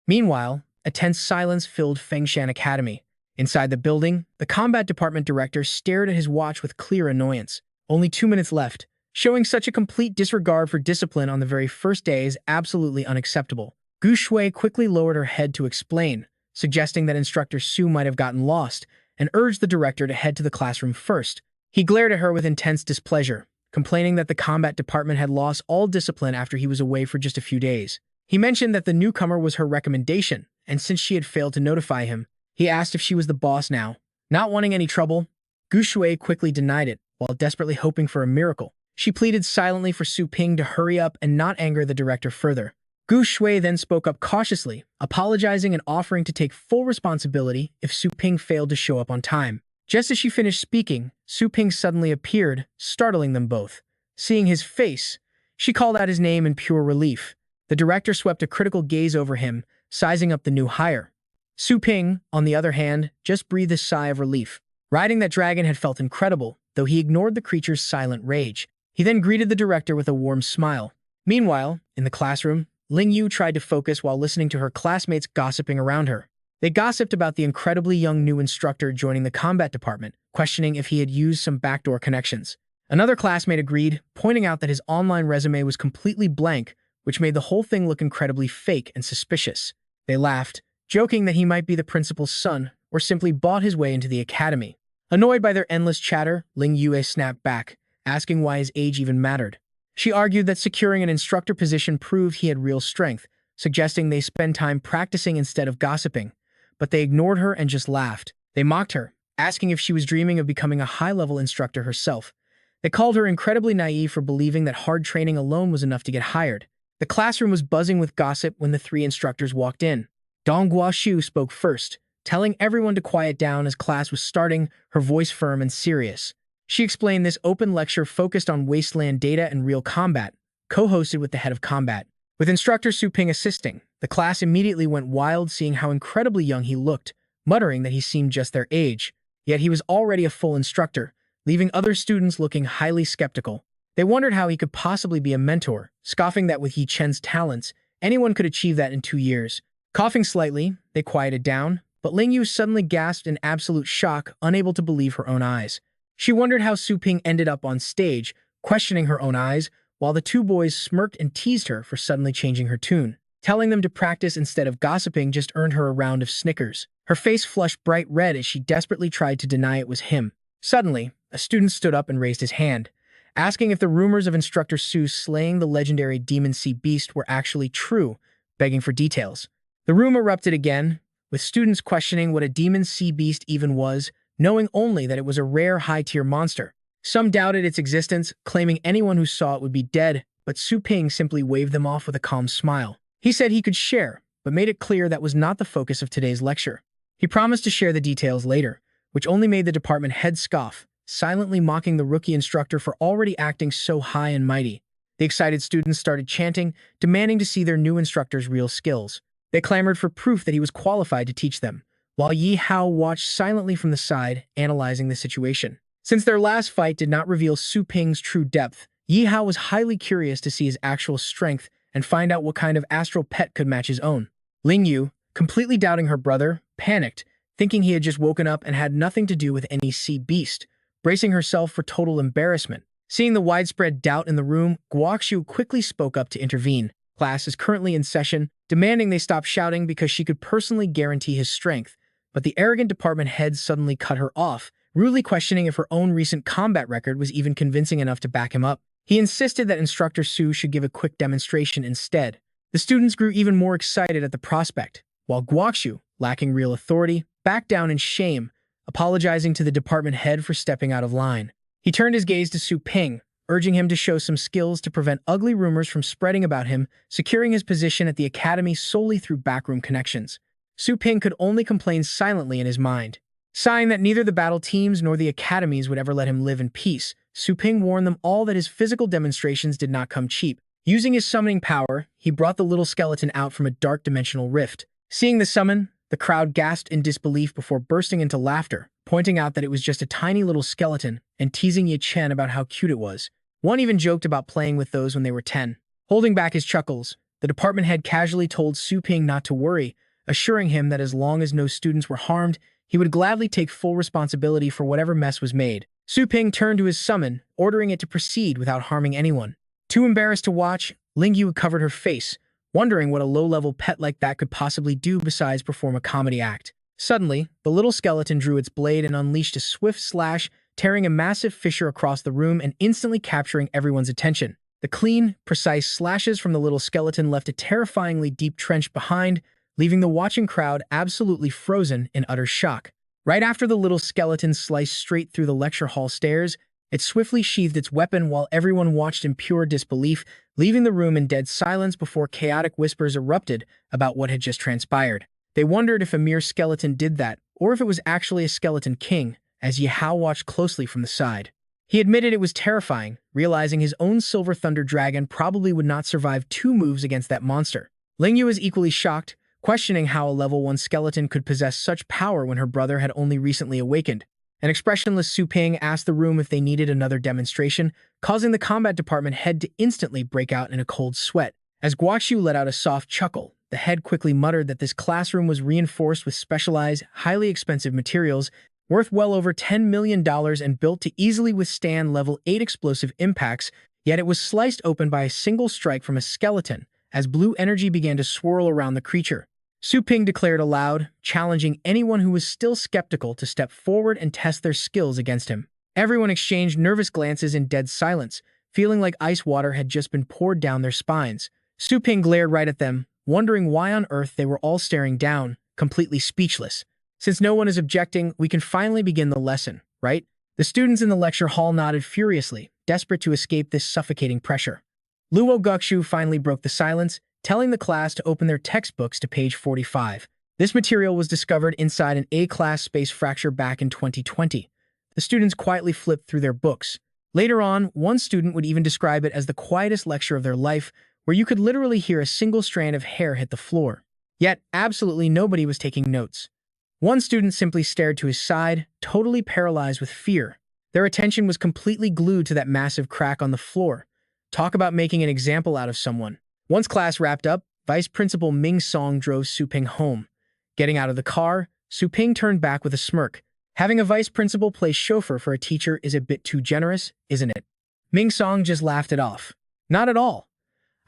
Meanwhile, a tense silence filled Fengshan Academy. Inside the building, the combat department director stared at his watch with clear annoyance. Only 2 minutes left. Showing such a complete disregard for discipline on the very first day is absolutely unacceptable. Gu Shui quickly lowered her head to explain, suggesting that Instructor Su might have gotten lost, and urged the director to head to the classroom first. He glared at her with intense displeasure, complaining that the combat department had lost all discipline after he was away for just a few days. He mentioned that the newcomer was her recommendation, and since she had failed to notify him, he asked if she was the boss now. Not wanting any trouble, Gu Shui quickly denied it, while desperately hoping for a miracle. She pleaded silently for Su Ping to hurry up and not anger the director further. Gu Shui then spoke up cautiously, apologizing and offering to take full responsibility if Su Ping failed to show up on time. Just as she finished speaking, Su Ping suddenly appeared, startling them both. Seeing his face, she called out his name in pure relief. The director swept a critical gaze over him, sizing up the new hire. Su Ping, on the other hand, just breathed a sigh of relief. Riding that dragon had felt incredible, though he ignored the creature's silent rage. He then greeted the director with a warm smile. Meanwhile, in the classroom, Ling Yu tried to focus while listening to her classmates gossiping around her. They gossiped about the incredibly young new instructor joining the combat department, questioning if he had used some backdoor connections. Another classmate agreed, pointing out that his online resume was completely blank, which made the whole thing look incredibly fake and suspicious. They laughed, joking that he might be the principal's son or simply bought his way into the academy. Annoyed by their endless chatter, Ling Yue snapped back, asking why his age even mattered. She argued that securing an instructor position proved he had real strength, suggesting they spend time practicing instead of gossiping. But they ignored her and just laughed. They mocked her, asking if she was dreaming of becoming a high-level instructor herself. They called her incredibly naive for believing that hard training alone was enough to get hired. The classroom was buzzing with gossip when the three instructors walked in. Dong Guoshu spoke first, telling everyone to quiet down as class was starting, her voice firm and serious. She explained this open lecture focused on wasteland data and real combat, co-hosted with the head of combat. With instructor Su Ping assisting, the class immediately went wild seeing how incredibly young he looked, muttering that he seemed just their age. Yet he was already a full instructor, leaving other students looking highly skeptical. They wondered how he could possibly be a mentor, scoffing that with Yi Chen's talents, anyone could achieve that in 2 years. Coughing slightly, they quieted down, but Ling Yu suddenly gasped in absolute shock, unable to believe her own eyes. She wondered how Su Ping ended up on stage, questioning her own eyes, while the two boys smirked and teased her for suddenly changing her tune. Telling them to practice instead of gossiping just earned her a round of snickers. Her face flushed bright red as she desperately tried to deny it was him. Suddenly, a student stood up and raised his hand, asking if the rumors of Instructor Su slaying the legendary Demon Sea Beast were actually true, begging for details. The room erupted again, with students questioning what a Demon Sea Beast even was, knowing only that it was a rare high-tier monster. Some doubted its existence, claiming anyone who saw it would be dead, but Su Ping simply waved them off with a calm smile. He said he could share, but made it clear that was not the focus of today's lecture. He promised to share the details later, which only made the department head scoff, silently mocking the rookie instructor for already acting so high and mighty. The excited students started chanting, demanding to see their new instructor's real skills. They clamored for proof that he was qualified to teach them, while Yi Hao watched silently from the side, analyzing the situation. Since their last fight did not reveal Su Ping's true depth, Yi Hao was highly curious to see his actual strength and find out what kind of astral pet could match his own. Ling Yu, completely doubting her brother, panicked, thinking he had just woken up and had nothing to do with any sea beast, bracing herself for total embarrassment. Seeing the widespread doubt in the room, Guoxu quickly spoke up to intervene. Class is currently in session, demanding they stop shouting because she could personally guarantee his strength, but the arrogant department head suddenly cut her off, rudely questioning if her own recent combat record was even convincing enough to back him up. He insisted that Instructor Su should give a quick demonstration instead. The students grew even more excited at the prospect, while Guoxu, lacking real authority, backed down in shame, apologizing to the department head for stepping out of line. He turned his gaze to Su Ping, urging him to show some skills to prevent ugly rumors from spreading about him, securing his position at the academy solely through backroom connections. Su Ping could only complain silently in his mind. Sighing that neither the battle teams nor the academies would ever let him live in peace, Su Ping warned them all that his physical demonstrations did not come cheap. Using his summoning power, he brought the little skeleton out from a dark dimensional rift. Seeing the summon, the crowd gasped in disbelief before bursting into laughter, pointing out that it was just a tiny little skeleton and teasing Yi Chen about how cute it was. One even joked about playing with those when they were 10. Holding back his chuckles, the department head casually told Su Ping not to worry, assuring him that as long as no students were harmed, he would gladly take full responsibility for whatever mess was made. Su Ping turned to his summon, ordering it to proceed without harming anyone. Too embarrassed to watch, Ling Yu covered her face, wondering what a low-level pet like that could possibly do besides perform a comedy act. Suddenly, the little skeleton drew its blade and unleashed a swift slash, tearing a massive fissure across the room and instantly capturing everyone's attention. The clean, precise slashes from the little skeleton left a terrifyingly deep trench behind, leaving the watching crowd absolutely frozen in utter shock. Right after the little skeleton sliced straight through the lecture hall stairs, it swiftly sheathed its weapon while everyone watched in pure disbelief, leaving the room in dead silence before chaotic whispers erupted about what had just transpired. They wondered if a mere skeleton did that, or if it was actually a skeleton king, as Yihao watched closely from the side. He admitted it was terrifying, realizing his own Silver Thunder Dragon probably would not survive 2 moves against that monster. Lingyu was equally shocked, questioning how a level 1 skeleton could possess such power when her brother had only recently awakened. An expressionless Su Ping asked the room if they needed another demonstration, causing the combat department head to instantly break out in a cold sweat. As Guaxu let out a soft chuckle, the head quickly muttered that this classroom was reinforced with specialized, highly expensive materials worth well over $10 million and built to easily withstand level 8 explosive impacts, yet it was sliced open by a single strike from a skeleton as blue energy began to swirl around the creature. Su Ping declared aloud, challenging anyone who was still skeptical to step forward and test their skills against him. Everyone exchanged nervous glances in dead silence, feeling like ice water had just been poured down their spines. Su Ping glared right at them, wondering why on earth they were all staring down, completely speechless. Since no one is objecting, we can finally begin the lesson, right? The students in the lecture hall nodded furiously, desperate to escape this suffocating pressure. Luo Guxu finally broke the silence, telling the class to open their textbooks to page 45. This material was discovered inside an A-class space fracture back in 2020. The students quietly flipped through their books. Later on, one student would even describe it as the quietest lecture of their life, where you could literally hear a single strand of hair hit the floor. Yet, absolutely nobody was taking notes. One student simply stared to his side, totally paralyzed with fear. Their attention was completely glued to that massive crack on the floor. Talk about making an example out of someone. Once class wrapped up, Vice Principal Ming Song drove Su Ping home. Getting out of the car, Su Ping turned back with a smirk. Having a vice principal play chauffeur for a teacher is a bit too generous, isn't it? Ming Song just laughed it off. Not at all.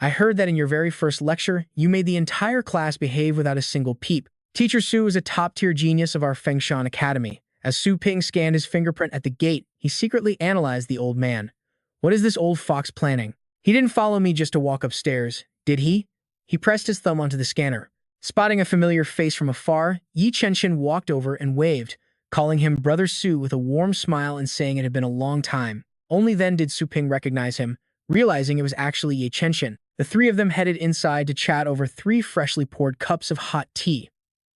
I heard that in your very first lecture, you made the entire class behave without a single peep. Teacher Su is a top-tier genius of our Fengshan Academy. As Su Ping scanned his fingerprint at the gate, he secretly analyzed the old man. What is this old fox planning? He didn't follow me just to walk upstairs, did he? He pressed his thumb onto the scanner. Spotting a familiar face from afar, Yi Chenshin walked over and waved, calling him Brother Su with a warm smile and saying it had been a long time. Only then did Su Ping recognize him, realizing it was actually Yi Chenshin. The 3 of them headed inside to chat over 3 freshly poured cups of hot tea.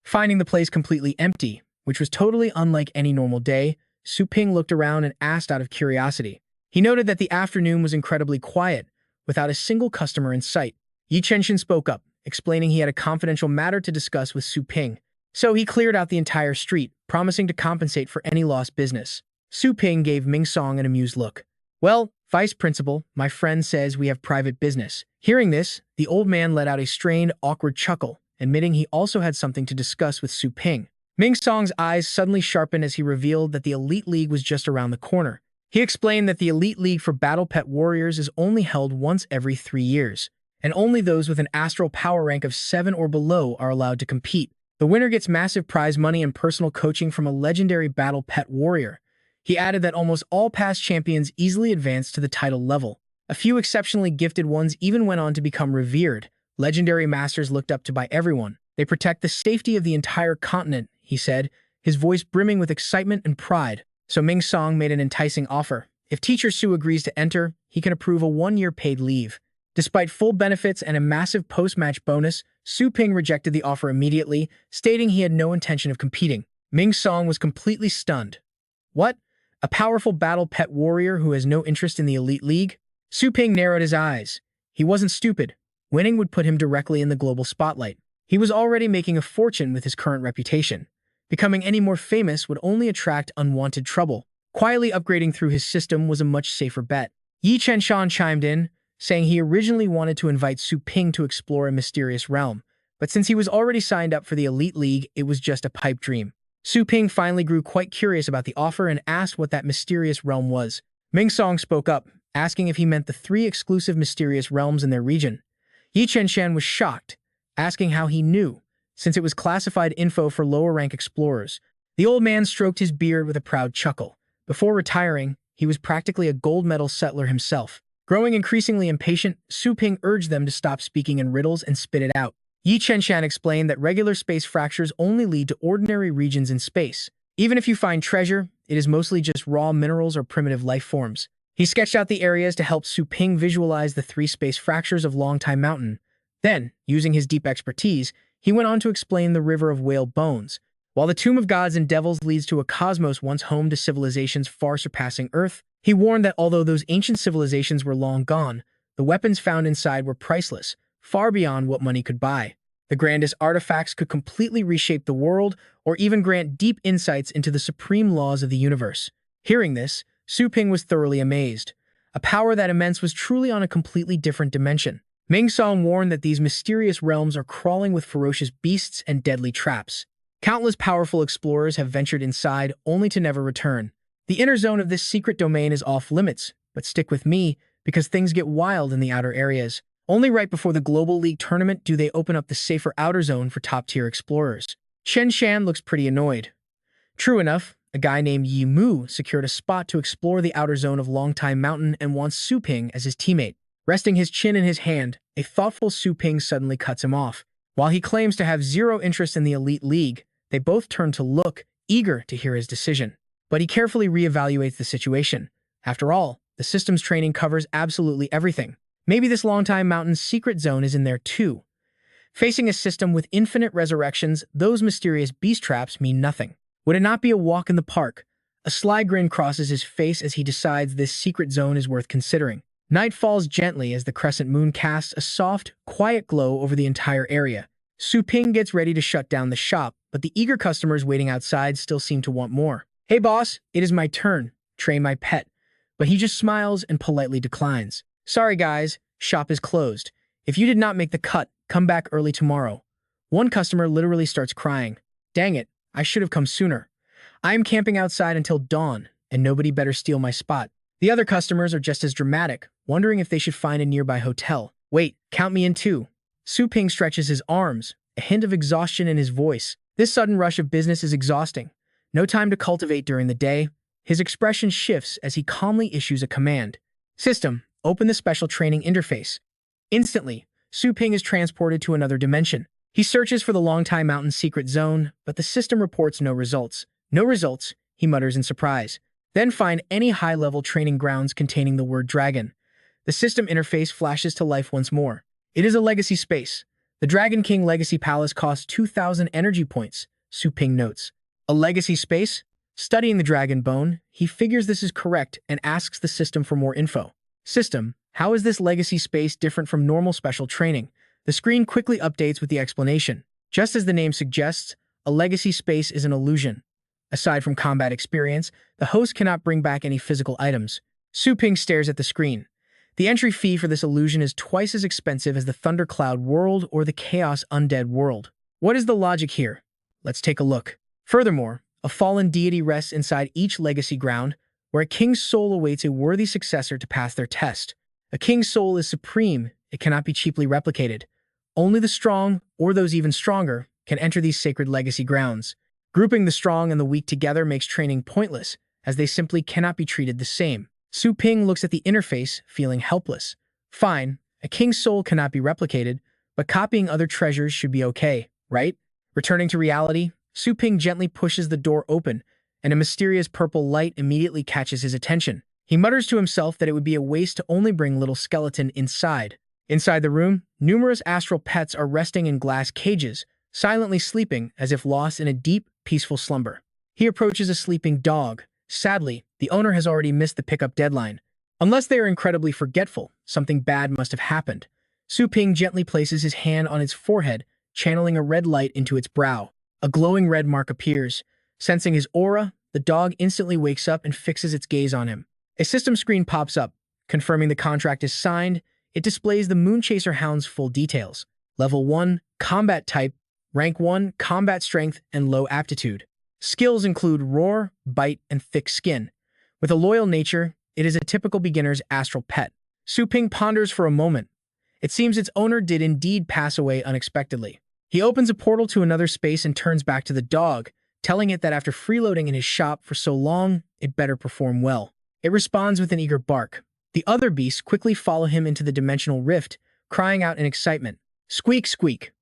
Finding the place completely empty, which was totally unlike any normal day, Su Ping looked around and asked out of curiosity. He noted that the afternoon was incredibly quiet, without a single customer in sight. Yi Chenshin spoke up, explaining he had a confidential matter to discuss with Su Ping. So he cleared out the entire street, promising to compensate for any lost business. Su Ping gave Ming Song an amused look. Well, Vice Principal, my friend says we have private business. Hearing this, the old man let out a strained, awkward chuckle, admitting he also had something to discuss with Su Ping. Ming Song's eyes suddenly sharpened as he revealed that the Elite League was just around the corner. He explained that the Elite League for Battle Pet Warriors is only held once every 3 years, and only those with an astral power rank of 7 or below are allowed to compete. The winner gets massive prize money and personal coaching from a legendary Battle Pet Warrior. He added that almost all past champions easily advanced to the title level. A few exceptionally gifted ones even went on to become revered, legendary masters looked up to by everyone. They protect the safety of the entire continent, he said, his voice brimming with excitement and pride. So Ming Song made an enticing offer. If Teacher Su agrees to enter, he can approve a 1-year paid leave. Despite full benefits and a massive post-match bonus, Su Ping rejected the offer immediately, stating he had no intention of competing. Ming Song was completely stunned. What? A powerful battle pet warrior who has no interest in the Elite League? Su Ping narrowed his eyes. He wasn't stupid. Winning would put him directly in the global spotlight. He was already making a fortune with his current reputation. Becoming any more famous would only attract unwanted trouble. Quietly upgrading through his system was a much safer bet. Yi Chenshan chimed in, saying he originally wanted to invite Su Ping to explore a mysterious realm, but since he was already signed up for the Elite League, it was just a pipe dream. Su Ping finally grew quite curious about the offer and asked what that mysterious realm was. Ming Song spoke up, asking if he meant the 3 exclusive mysterious realms in their region. Yi Chenshan was shocked, asking how he knew, since it was classified info for lower-rank explorers. The old man stroked his beard with a proud chuckle. Before retiring, he was practically a gold medal settler himself. Growing increasingly impatient, Su Ping urged them to stop speaking in riddles and spit it out. Yi Chenshan explained that regular space fractures only lead to ordinary regions in space. Even if you find treasure, it is mostly just raw minerals or primitive life forms. He sketched out the areas to help Su Ping visualize the 3 space fractures of Longtime Mountain. Then, using his deep expertise, he went on to explain the River of Whale Bones. While the Tomb of Gods and Devils leads to a cosmos once home to civilizations far surpassing Earth, he warned that although those ancient civilizations were long gone, the weapons found inside were priceless, far beyond what money could buy. The grandest artifacts could completely reshape the world or even grant deep insights into the supreme laws of the universe. Hearing this, Su Ping was thoroughly amazed. A power that immense was truly on a completely different dimension. Ming Song warned that these mysterious realms are crawling with ferocious beasts and deadly traps. Countless powerful explorers have ventured inside only to never return. The inner zone of this secret domain is off limits, but stick with me because things get wild in the outer areas. Only right before the Global League tournament do they open up the safer outer zone for top-tier explorers. Chen Shan looks pretty annoyed. True enough, a guy named Yi Mu secured a spot to explore the outer zone of Longtime Mountain and wants Su Ping as his teammate. Resting his chin in his hand, a thoughtful Su Ping suddenly cuts him off. While he claims to have zero interest in the Elite League, they both turn to look, eager to hear his decision. But he carefully reevaluates the situation. After all, the system's training covers absolutely everything. Maybe this Longtime Mountain's secret zone is in there too. Facing a system with infinite resurrections, those mysterious beast traps mean nothing. Would it not be a walk in the park? A sly grin crosses his face as he decides this secret zone is worth considering. Night falls gently as the crescent moon casts a soft, quiet glow over the entire area. Su Ping gets ready to shut down the shop, but the eager customers waiting outside still seem to want more. "Hey boss, it is my turn. Train my pet." But he just smiles and politely declines. "Sorry guys, shop is closed. If you did not make the cut, come back early tomorrow." One customer literally starts crying. "Dang it, I should have come sooner. I am camping outside until dawn, and nobody better steal my spot." The other customers are just as dramatic, wondering if they should find a nearby hotel. "Wait, count me in too." Su Ping stretches his arms, a hint of exhaustion in his voice. This sudden rush of business is exhausting. No time to cultivate during the day. His expression shifts as he calmly issues a command. "System, open the special training interface." Instantly, Su Ping is transported to another dimension. He searches for the Longtime Mountain secret zone, but the system reports no results. "No results," he mutters in surprise. Then find any high-level training grounds containing the word dragon. The system interface flashes to life once more. It is a legacy space. The Dragon King Legacy Palace costs 2,000 energy points, Su Ping notes. A legacy space? Studying the dragon bone, he figures this is correct and asks the system for more info. "System, how is this legacy space different from normal special training?" The screen quickly updates with the explanation. Just as the name suggests, a legacy space is an illusion. Aside from combat experience, the host cannot bring back any physical items. Su Ping stares at the screen. The entry fee for this illusion is twice as expensive as the Thundercloud world or the Chaos Undead world. What is the logic here? Let's take a look. Furthermore, a fallen deity rests inside each legacy ground, where a king's soul awaits a worthy successor to pass their test. A king's soul is supreme, it cannot be cheaply replicated. Only the strong, or those even stronger, can enter these sacred legacy grounds. Grouping the strong and the weak together makes training pointless, as they simply cannot be treated the same. Su Ping looks at the interface, feeling helpless. Fine, a king's soul cannot be replicated, but copying other treasures should be okay, right? Returning to reality, Su Ping gently pushes the door open, and a mysterious purple light immediately catches his attention. He mutters to himself that it would be a waste to only bring little skeleton inside. Inside the room, numerous astral pets are resting in glass cages, silently sleeping as if lost in a deep, peaceful slumber. He approaches a sleeping dog. Sadly, the owner has already missed the pickup deadline. Unless they are incredibly forgetful, something bad must have happened. Su Ping gently places his hand on its forehead, channeling a red light into its brow. A glowing red mark appears. Sensing his aura, the dog instantly wakes up and fixes its gaze on him. A system screen pops up. Confirming the contract is signed, it displays the Moonchaser Hound's full details. Level 1, Combat Type, Rank 1, Combat Strength, and Low Aptitude. Skills include Roar, Bite, and Thick Skin. With a loyal nature, it is a typical beginner's astral pet. Su Ping ponders for a moment. It seems its owner did indeed pass away unexpectedly. He opens a portal to another space and turns back to the dog, telling it that after freeloading in his shop for so long, it better perform well. It responds with an eager bark. The other beasts quickly follow him into the dimensional rift, crying out in excitement. Squeak, squeak.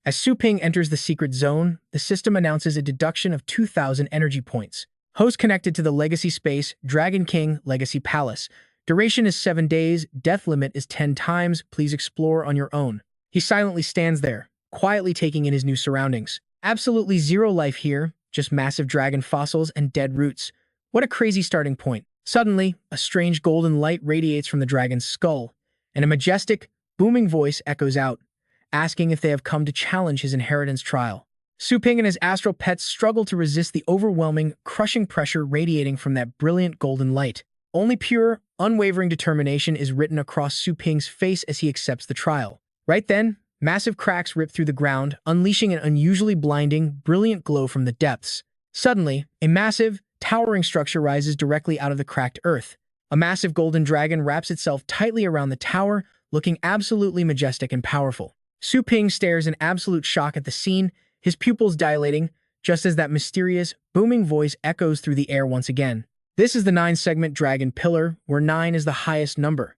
As Su Ping enters the secret zone, the system announces a deduction of 2,000 energy points. Host connected to the Legacy Space, Dragon King, Legacy Palace. Duration is 7 days, death limit is 10 times, please explore on your own. He silently stands there, quietly taking in his new surroundings. Absolutely zero life here, just massive dragon fossils and dead roots. What a crazy starting point. Suddenly, a strange golden light radiates from the dragon's skull, and a majestic, booming voice echoes out, asking if they have come to challenge his inheritance trial. Su Ping and his astral pets struggle to resist the overwhelming, crushing pressure radiating from that brilliant golden light. Only pure, unwavering determination is written across Su Ping's face as he accepts the trial. Right then, massive cracks rip through the ground, unleashing an unusually blinding, brilliant glow from the depths. Suddenly, a massive, towering structure rises directly out of the cracked earth. A massive golden dragon wraps itself tightly around the tower, looking absolutely majestic and powerful. Su Ping stares in absolute shock at the scene, his pupils dilating, just as that mysterious, booming voice echoes through the air once again. This is the 9-segment Dragon Pillar, where 9 is the highest number.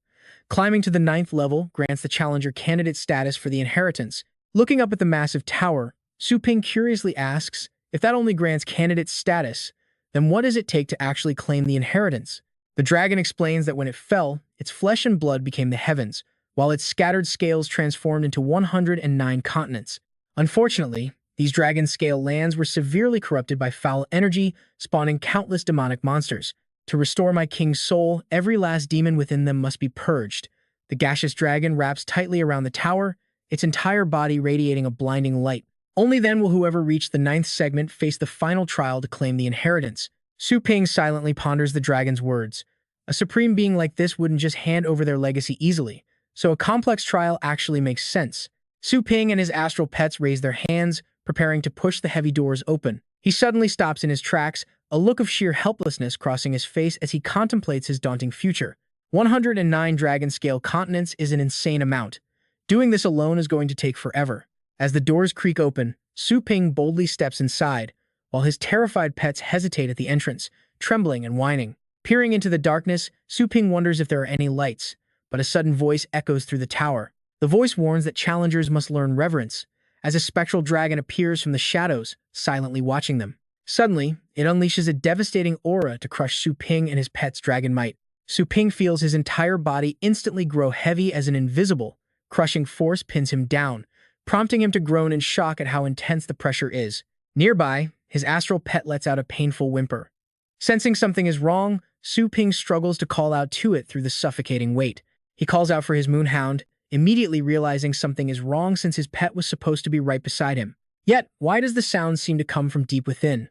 Climbing to the 9th level grants the challenger candidate status for the inheritance. Looking up at the massive tower, Su Ping curiously asks, if that only grants candidate status, then what does it take to actually claim the inheritance? The dragon explains that when it fell, its flesh and blood became the heavens, while its scattered scales transformed into 109 continents. Unfortunately, these dragon-scale lands were severely corrupted by foul energy, spawning countless demonic monsters. To restore my king's soul, every last demon within them must be purged. The gaseous dragon wraps tightly around the tower, its entire body radiating a blinding light. Only then will whoever reached the 9th segment face the final trial to claim the inheritance. Su Ping silently ponders the dragon's words. A supreme being like this wouldn't just hand over their legacy easily, so a complex trial actually makes sense. Su Ping and his astral pets raise their hands, preparing to push the heavy doors open. He suddenly stops in his tracks, a look of sheer helplessness crossing his face as he contemplates his daunting future. 109 dragon-scale continents is an insane amount. Doing this alone is going to take forever. As the doors creak open, Su Ping boldly steps inside, while his terrified pets hesitate at the entrance, trembling and whining. Peering into the darkness, Su Ping wonders if there are any lights, but a sudden voice echoes through the tower. The voice warns that challengers must learn reverence, as a spectral dragon appears from the shadows, silently watching them. Suddenly, it unleashes a devastating aura to crush Su Ping and his pet's dragon might. Su Ping feels his entire body instantly grow heavy as an invisible, crushing force pins him down, prompting him to groan in shock at how intense the pressure is. Nearby, his astral pet lets out a painful whimper. Sensing something is wrong, Su Ping struggles to call out to it through the suffocating weight. He calls out for his moonhound, immediately realizing something is wrong since his pet was supposed to be right beside him. Yet, why does the sound seem to come from deep within?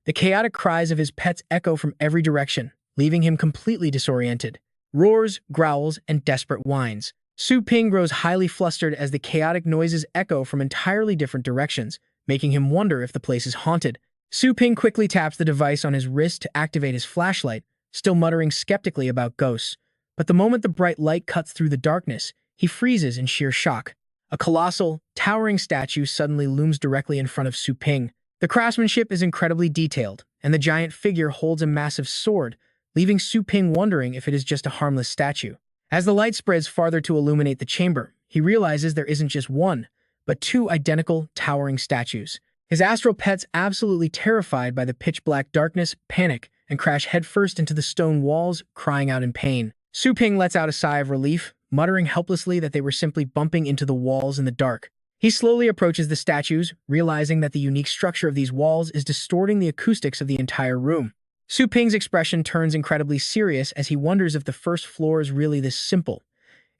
The chaotic cries of his pets echo from every direction, leaving him completely disoriented. Roars, growls, and desperate whines. Su Ping grows highly flustered as the chaotic noises echo from entirely different directions, making him wonder if the place is haunted. Su Ping quickly taps the device on his wrist to activate his flashlight, still muttering skeptically about ghosts. But the moment the bright light cuts through the darkness, he freezes in sheer shock. A colossal, towering statue suddenly looms directly in front of Su Ping. The craftsmanship is incredibly detailed, and the giant figure holds a massive sword, leaving Su Ping wondering if it is just a harmless statue. As the light spreads farther to illuminate the chamber, he realizes there isn't just one, but 2 identical, towering statues. His astral pets, absolutely terrified by the pitch-black darkness, panic and crash headfirst into the stone walls, crying out in pain. Su Ping lets out a sigh of relief, muttering helplessly that they were simply bumping into the walls in the dark. He slowly approaches the statues, realizing that the unique structure of these walls is distorting the acoustics of the entire room. Su Ping's expression turns incredibly serious as he wonders if the first floor is really this simple.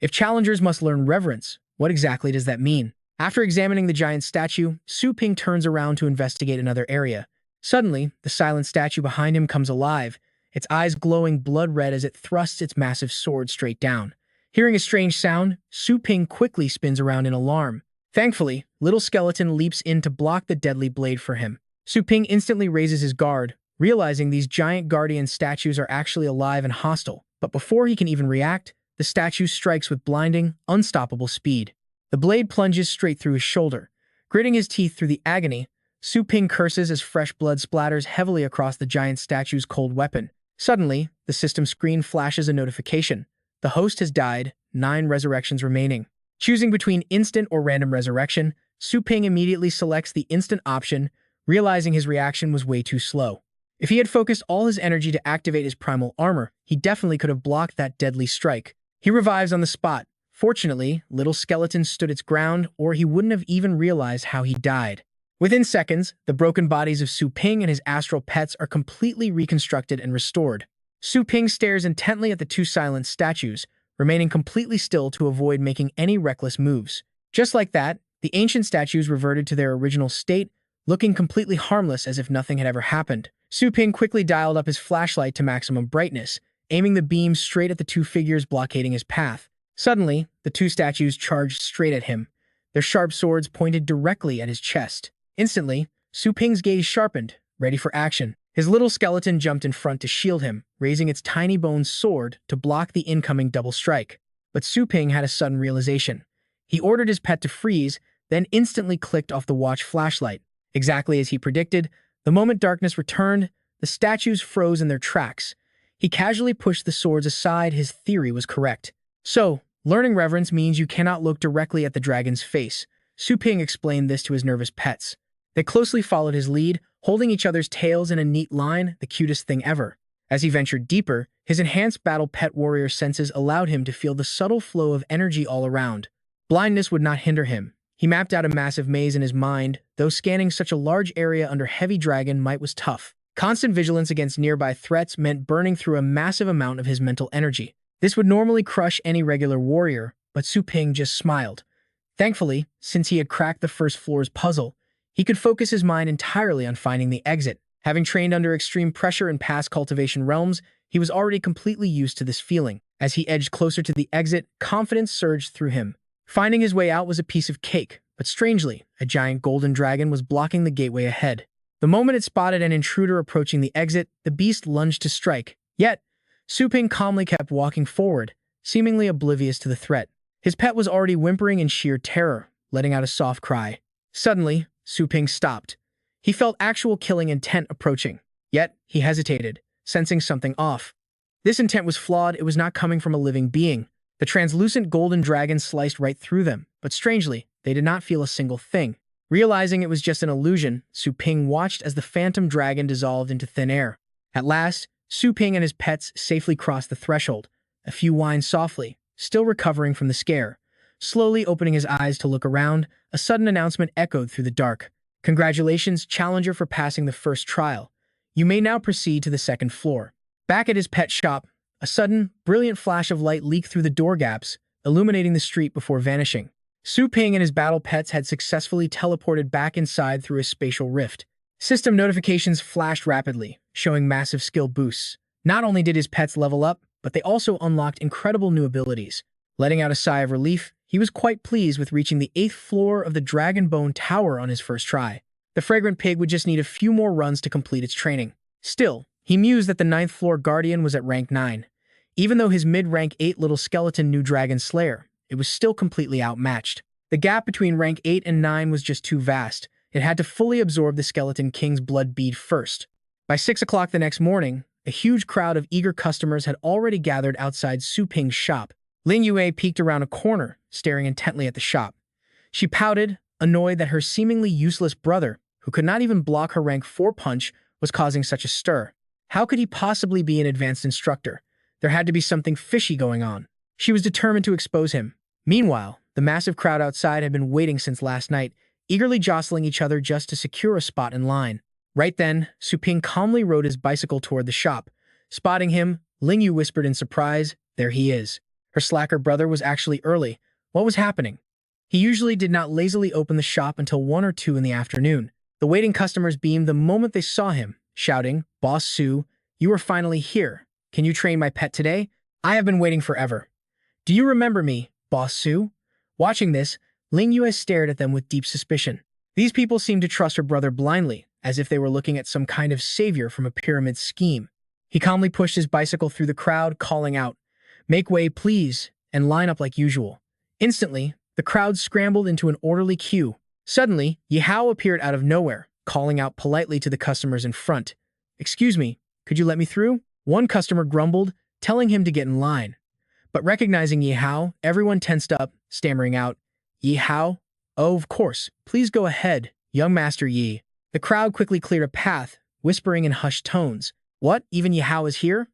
If challengers must learn reverence, what exactly does that mean? After examining the giant statue, Su Ping turns around to investigate another area. Suddenly, the silent statue behind him comes alive, its eyes glowing blood red as it thrusts its massive sword straight down. Hearing a strange sound, Su Ping quickly spins around in alarm. Thankfully, Little Skeleton leaps in to block the deadly blade for him. Su Ping instantly raises his guard, realizing these giant guardian statues are actually alive and hostile. But before he can even react, the statue strikes with blinding, unstoppable speed. The blade plunges straight through his shoulder. Gritting his teeth through the agony, Su Ping curses as fresh blood splatters heavily across the giant statue's cold weapon. Suddenly, the system screen flashes a notification. The host has died, 9 resurrections remaining. Choosing between instant or random resurrection, Su Ping immediately selects the instant option, realizing his reaction was way too slow. If he had focused all his energy to activate his primal armor, he definitely could have blocked that deadly strike. He revives on the spot. Fortunately, Little Skeleton stood its ground, or he wouldn't have even realized how he died. Within seconds, the broken bodies of Su Ping and his astral pets are completely reconstructed and restored. Su Ping stares intently at the 2 silent statues, remaining completely still to avoid making any reckless moves. Just like that, the ancient statues reverted to their original state, looking completely harmless as if nothing had ever happened. Su Ping quickly dialed up his flashlight to maximum brightness, aiming the beam straight at the 2 figures blockading his path. Suddenly, the 2 statues charged straight at him, their sharp swords pointed directly at his chest. Instantly, Su Ping's gaze sharpened, ready for action. His little skeleton jumped in front to shield him, raising its tiny bone sword to block the incoming double strike. But Su Ping had a sudden realization. He ordered his pet to freeze, then instantly clicked off the watch flashlight. Exactly as he predicted, the moment darkness returned, the statues froze in their tracks. He casually pushed the swords aside. His theory was correct. So, learning reverence means you cannot look directly at the dragon's face. Su Ping explained this to his nervous pets. They closely followed his lead, holding each other's tails in a neat line, the cutest thing ever. As he ventured deeper, his enhanced battle pet warrior senses allowed him to feel the subtle flow of energy all around. Blindness would not hinder him. He mapped out a massive maze in his mind, though scanning such a large area under heavy dragon might was tough. Constant vigilance against nearby threats meant burning through a massive amount of his mental energy. This would normally crush any regular warrior, but Su Ping just smiled. Thankfully, since he had cracked the first floor's puzzle, he could focus his mind entirely on finding the exit. Having trained under extreme pressure in past cultivation realms, he was already completely used to this feeling. As he edged closer to the exit, confidence surged through him. Finding his way out was a piece of cake, but strangely, a giant golden dragon was blocking the gateway ahead. The moment it spotted an intruder approaching the exit, the beast lunged to strike. Yet, Su Ping calmly kept walking forward, seemingly oblivious to the threat. His pet was already whimpering in sheer terror, letting out a soft cry. Suddenly, Su Ping stopped. He felt actual killing intent approaching. Yet, he hesitated, sensing something off. This intent was flawed. It was not coming from a living being. The translucent golden dragon sliced right through them, but strangely, they did not feel a single thing. Realizing it was just an illusion, Su Ping watched as the phantom dragon dissolved into thin air. At last, Su Ping and his pets safely crossed the threshold. A few whined softly, still recovering from the scare. Slowly opening his eyes to look around, a sudden announcement echoed through the dark. Congratulations, Challenger, for passing the first trial. You may now proceed to the second floor. Back at his pet shop, a sudden, brilliant flash of light leaked through the door gaps, illuminating the street before vanishing. Su Ping and his battle pets had successfully teleported back inside through a spatial rift. System notifications flashed rapidly, showing massive skill boosts. Not only did his pets level up, but they also unlocked incredible new abilities. Letting out a sigh of relief, he was quite pleased with reaching the 8th floor of the Dragon Bone Tower on his first try. The fragrant pig would just need a few more runs to complete its training. Still, he mused that the 9th floor Guardian was at rank 9. Even though his mid-rank 8 little skeleton knew Dragon Slayer, it was still completely outmatched. The gap between rank 8 and 9 was just too vast. It had to fully absorb the Skeleton King's blood bead first. By 6 o'clock the next morning, a huge crowd of eager customers had already gathered outside Su Ping's shop. Ling Yue peeked around a corner, staring intently at the shop. She pouted, annoyed that her seemingly useless brother, who could not even block her rank 4 punch, was causing such a stir. How could he possibly be an advanced instructor? There had to be something fishy going on. She was determined to expose him. Meanwhile, the massive crowd outside had been waiting since last night, eagerly jostling each other just to secure a spot in line. Right then, Su Ping calmly rode his bicycle toward the shop. Spotting him, Ling Yu whispered in surprise, "There he is." Her slacker brother was actually early. What was happening? He usually did not lazily open the shop until 1 or 2 in the afternoon. The waiting customers beamed the moment they saw him, shouting, "Boss Su, you are finally here. Can you train my pet today? I have been waiting forever." "Do you remember me, Boss Su?" Watching this, Ling Yue stared at them with deep suspicion. These people seemed to trust her brother blindly, as if they were looking at some kind of savior from a pyramid scheme. He calmly pushed his bicycle through the crowd, calling out, "Make way, please, and line up like usual." Instantly, the crowd scrambled into an orderly queue. Suddenly, Yi Hao appeared out of nowhere, calling out politely to the customers in front. "Excuse me, could you let me through?" One customer grumbled, telling him to get in line. But recognizing Yi Hao, everyone tensed up, stammering out, "Yi Hao? Oh, of course. Please go ahead, young Master Yi." The crowd quickly cleared a path, whispering in hushed tones, "What? Even Yi Hao is here?"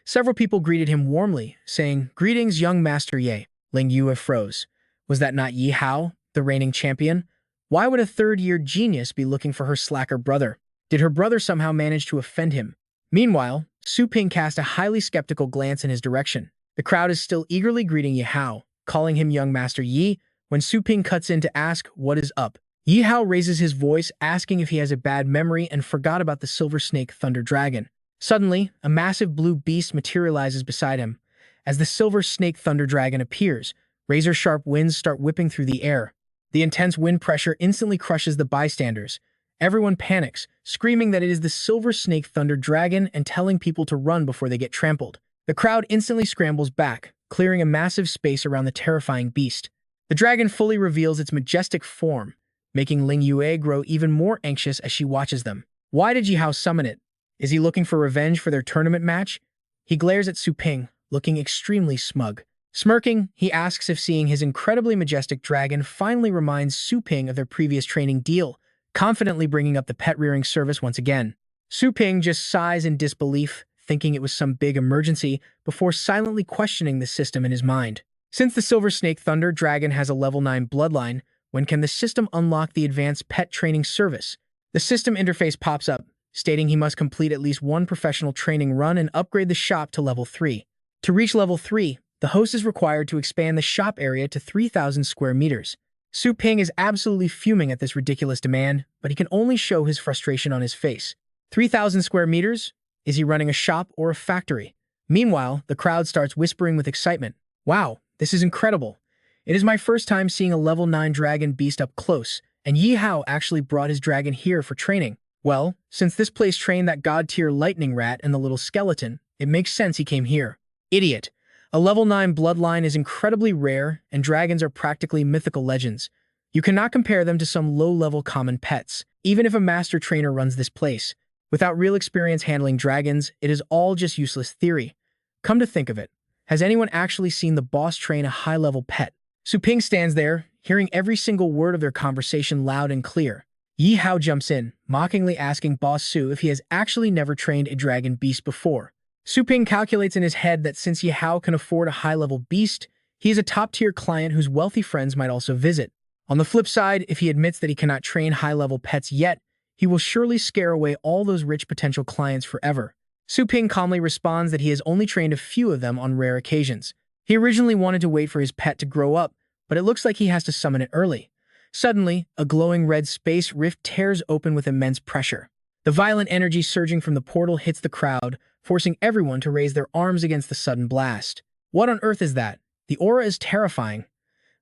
Several people greeted him warmly, saying, "Greetings, young Master Yi." Ling Yue froze. Was that not Yi Hao, the reigning champion? Why would a third-year genius be looking for her slacker brother? Did her brother somehow manage to offend him? Meanwhile, Su Ping cast a highly skeptical glance in his direction. The crowd is still eagerly greeting Yi Hao, calling him young Master Yi, when Su Ping cuts in to ask what is up. Yi Hao raises his voice, asking if he has a bad memory and forgot about the Silver Snake Thunder Dragon. Suddenly, a massive blue beast materializes beside him. As the Silver Snake Thunder Dragon appears, razor-sharp winds start whipping through the air. The intense wind pressure instantly crushes the bystanders. Everyone panics, screaming that it is the Silver Snake Thunder Dragon and telling people to run before they get trampled. The crowd instantly scrambles back, clearing a massive space around the terrifying beast. The dragon fully reveals its majestic form, making Ling Yue grow even more anxious as she watches them. Why did Yi Hao summon it? Is he looking for revenge for their tournament match? He glares at Su Ping, looking extremely smug. Smirking, he asks if seeing his incredibly majestic dragon finally reminds Su Ping of their previous training deal, confidently bringing up the pet-rearing service once again. Su Ping just sighs in disbelief, thinking it was some big emergency, before silently questioning the system in his mind. Since the Silver Snake Thunder Dragon has a level 9 bloodline, when can the system unlock the advanced pet training service? The system interface pops up, stating he must complete at least one professional training run and upgrade the shop to level 3. To reach level 3, the host is required to expand the shop area to 3,000 square meters. Su Ping is absolutely fuming at this ridiculous demand, but he can only show his frustration on his face. 3,000 square meters? Is he running a shop or a factory? Meanwhile, the crowd starts whispering with excitement. "Wow, this is incredible. It is my first time seeing a level 9 dragon beast up close, and Yi Hao actually brought his dragon here for training. Well, since this place trained that god-tier lightning rat and the little skeleton, it makes sense he came here." Idiot. A level 9 bloodline is incredibly rare, and dragons are practically mythical legends. You cannot compare them to some low-level common pets, even if a master trainer runs this place. Without real experience handling dragons, it is all just useless theory. Come to think of it, has anyone actually seen the boss train a high-level pet? Su Ping stands there, hearing every single word of their conversation loud and clear. Yi Hao jumps in, mockingly asking Boss Su if he has actually never trained a dragon beast before. Su Ping calculates in his head that since Yi Hao can afford a high-level beast, he is a top-tier client whose wealthy friends might also visit. On the flip side, if he admits that he cannot train high-level pets yet, he will surely scare away all those rich potential clients forever. Su Ping calmly responds that he has only trained a few of them on rare occasions. He originally wanted to wait for his pet to grow up, but it looks like he has to summon it early. Suddenly, a glowing red space rift tears open with immense pressure. The violent energy surging from the portal hits the crowd, forcing everyone to raise their arms against the sudden blast. What on earth is that? The aura is terrifying.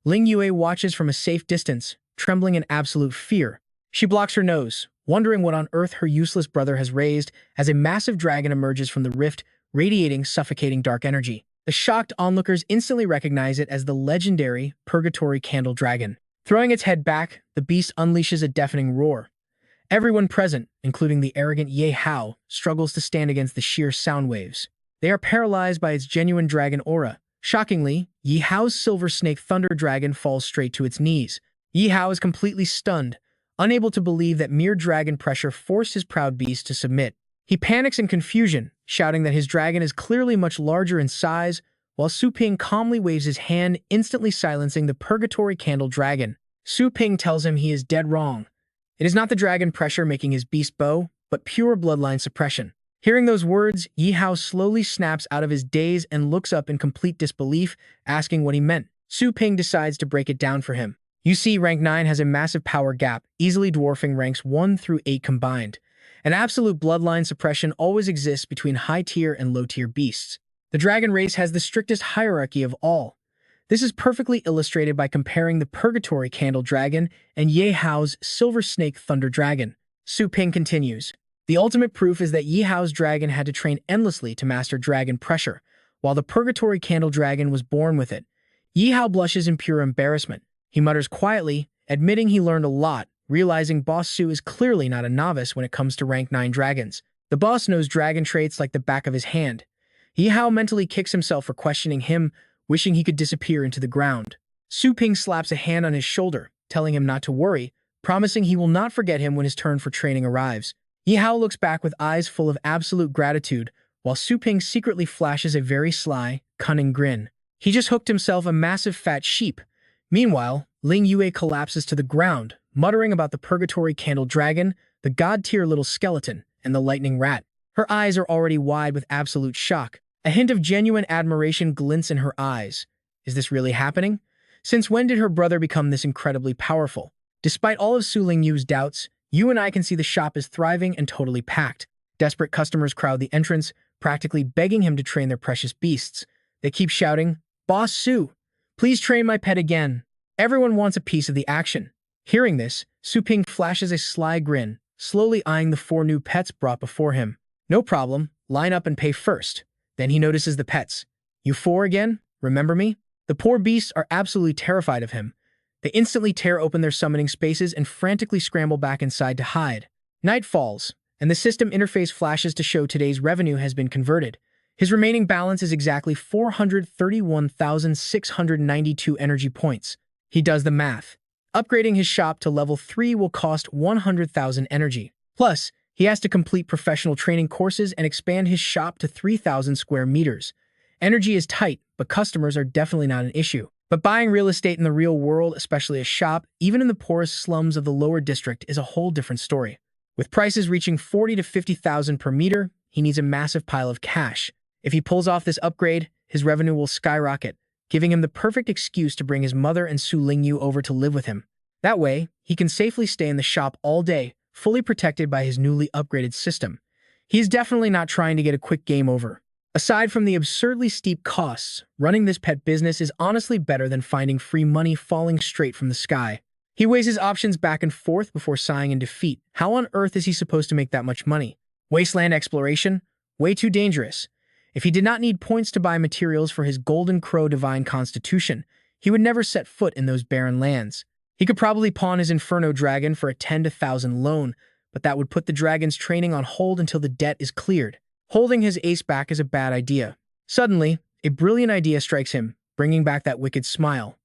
Ling Yue watches from a safe distance, trembling in absolute fear. She blocks her nose, wondering what on earth her useless brother has raised as a massive dragon emerges from the rift, radiating suffocating dark energy. The shocked onlookers instantly recognize it as the legendary Purgatory Candle Dragon. Throwing its head back, the beast unleashes a deafening roar. Everyone present, including the arrogant Yi Hao, struggles to stand against the sheer sound waves. They are paralyzed by its genuine dragon aura. Shockingly, Yi Hao's Silver Snake Thunder Dragon falls straight to its knees. Yi Hao is completely stunned, unable to believe that mere dragon pressure forced his proud beast to submit. He panics in confusion, shouting that his dragon is clearly much larger in size, while Su Ping calmly waves his hand, instantly silencing the Purgatory Candle Dragon. Su Ping tells him he is dead wrong. It is not the dragon pressure making his beast bow, but pure bloodline suppression. Hearing those words, Yi Hao slowly snaps out of his daze and looks up in complete disbelief, asking what he meant. Su Ping decides to break it down for him. You see, rank 9 has a massive power gap, easily dwarfing ranks 1 through 8 combined. An absolute bloodline suppression always exists between high-tier and low-tier beasts. The dragon race has the strictest hierarchy of all. This is perfectly illustrated by comparing the Purgatory Candle Dragon and Yi Hao's Silver Snake Thunder Dragon. Su Ping continues. The ultimate proof is that Yi Hao's dragon had to train endlessly to master dragon pressure, while the Purgatory Candle Dragon was born with it. Yi Hao blushes in pure embarrassment. He mutters quietly, admitting he learned a lot, realizing Boss Su is clearly not a novice when it comes to rank 9 dragons. The boss knows dragon traits like the back of his hand. Yi Hao mentally kicks himself for questioning him, wishing he could disappear into the ground. Su Ping slaps a hand on his shoulder, telling him not to worry, promising he will not forget him when his turn for training arrives. Yi Hao looks back with eyes full of absolute gratitude, while Su Ping secretly flashes a very sly, cunning grin. He just hooked himself a massive fat sheep. Meanwhile, Ling Yue collapses to the ground, muttering about the purgatory candle dragon, the god-tier little skeleton, and the lightning rat. Her eyes are already wide with absolute shock. A hint of genuine admiration glints in her eyes. Is this really happening? Since when did her brother become this incredibly powerful? Despite all of Su Lingyu's doubts, you and I can see the shop is thriving and totally packed. Desperate customers crowd the entrance, practically begging him to train their precious beasts. They keep shouting, "Boss Su, please train my pet again." Everyone wants a piece of the action. Hearing this, Su Ping flashes a sly grin, slowly eyeing the 4 new pets brought before him. No problem, line up and pay first. Then he notices the pets. "You 4 again? Remember me?" The poor beasts are absolutely terrified of him. They instantly tear open their summoning spaces and frantically scramble back inside to hide. Night falls, and the system interface flashes to show today's revenue has been converted. His remaining balance is exactly 431,692 energy points. He does the math. Upgrading his shop to level 3 will cost 100,000 energy. Plus, he has to complete professional training courses and expand his shop to 3,000 square meters. Energy is tight, but customers are definitely not an issue. But buying real estate in the real world, especially a shop, even in the poorest slums of the lower district, is a whole different story. With prices reaching 40 to 50,000 per meter, he needs a massive pile of cash. If he pulls off this upgrade, his revenue will skyrocket, giving him the perfect excuse to bring his mother and Su Lingyu over to live with him. That way, he can safely stay in the shop all day, fully protected by his newly upgraded system. He is definitely not trying to get a quick game over. Aside from the absurdly steep costs, running this pet business is honestly better than finding free money falling straight from the sky. He weighs his options back and forth before sighing in defeat. How on earth is he supposed to make that much money? Wasteland exploration? Way too dangerous. If he did not need points to buy materials for his Golden Crow Divine Constitution, he would never set foot in those barren lands. He could probably pawn his Inferno Dragon for a 10 to 1,000 loan, but that would put the dragon's training on hold until the debt is cleared. Holding his ace back is a bad idea. Suddenly, a brilliant idea strikes him, bringing back that wicked smile.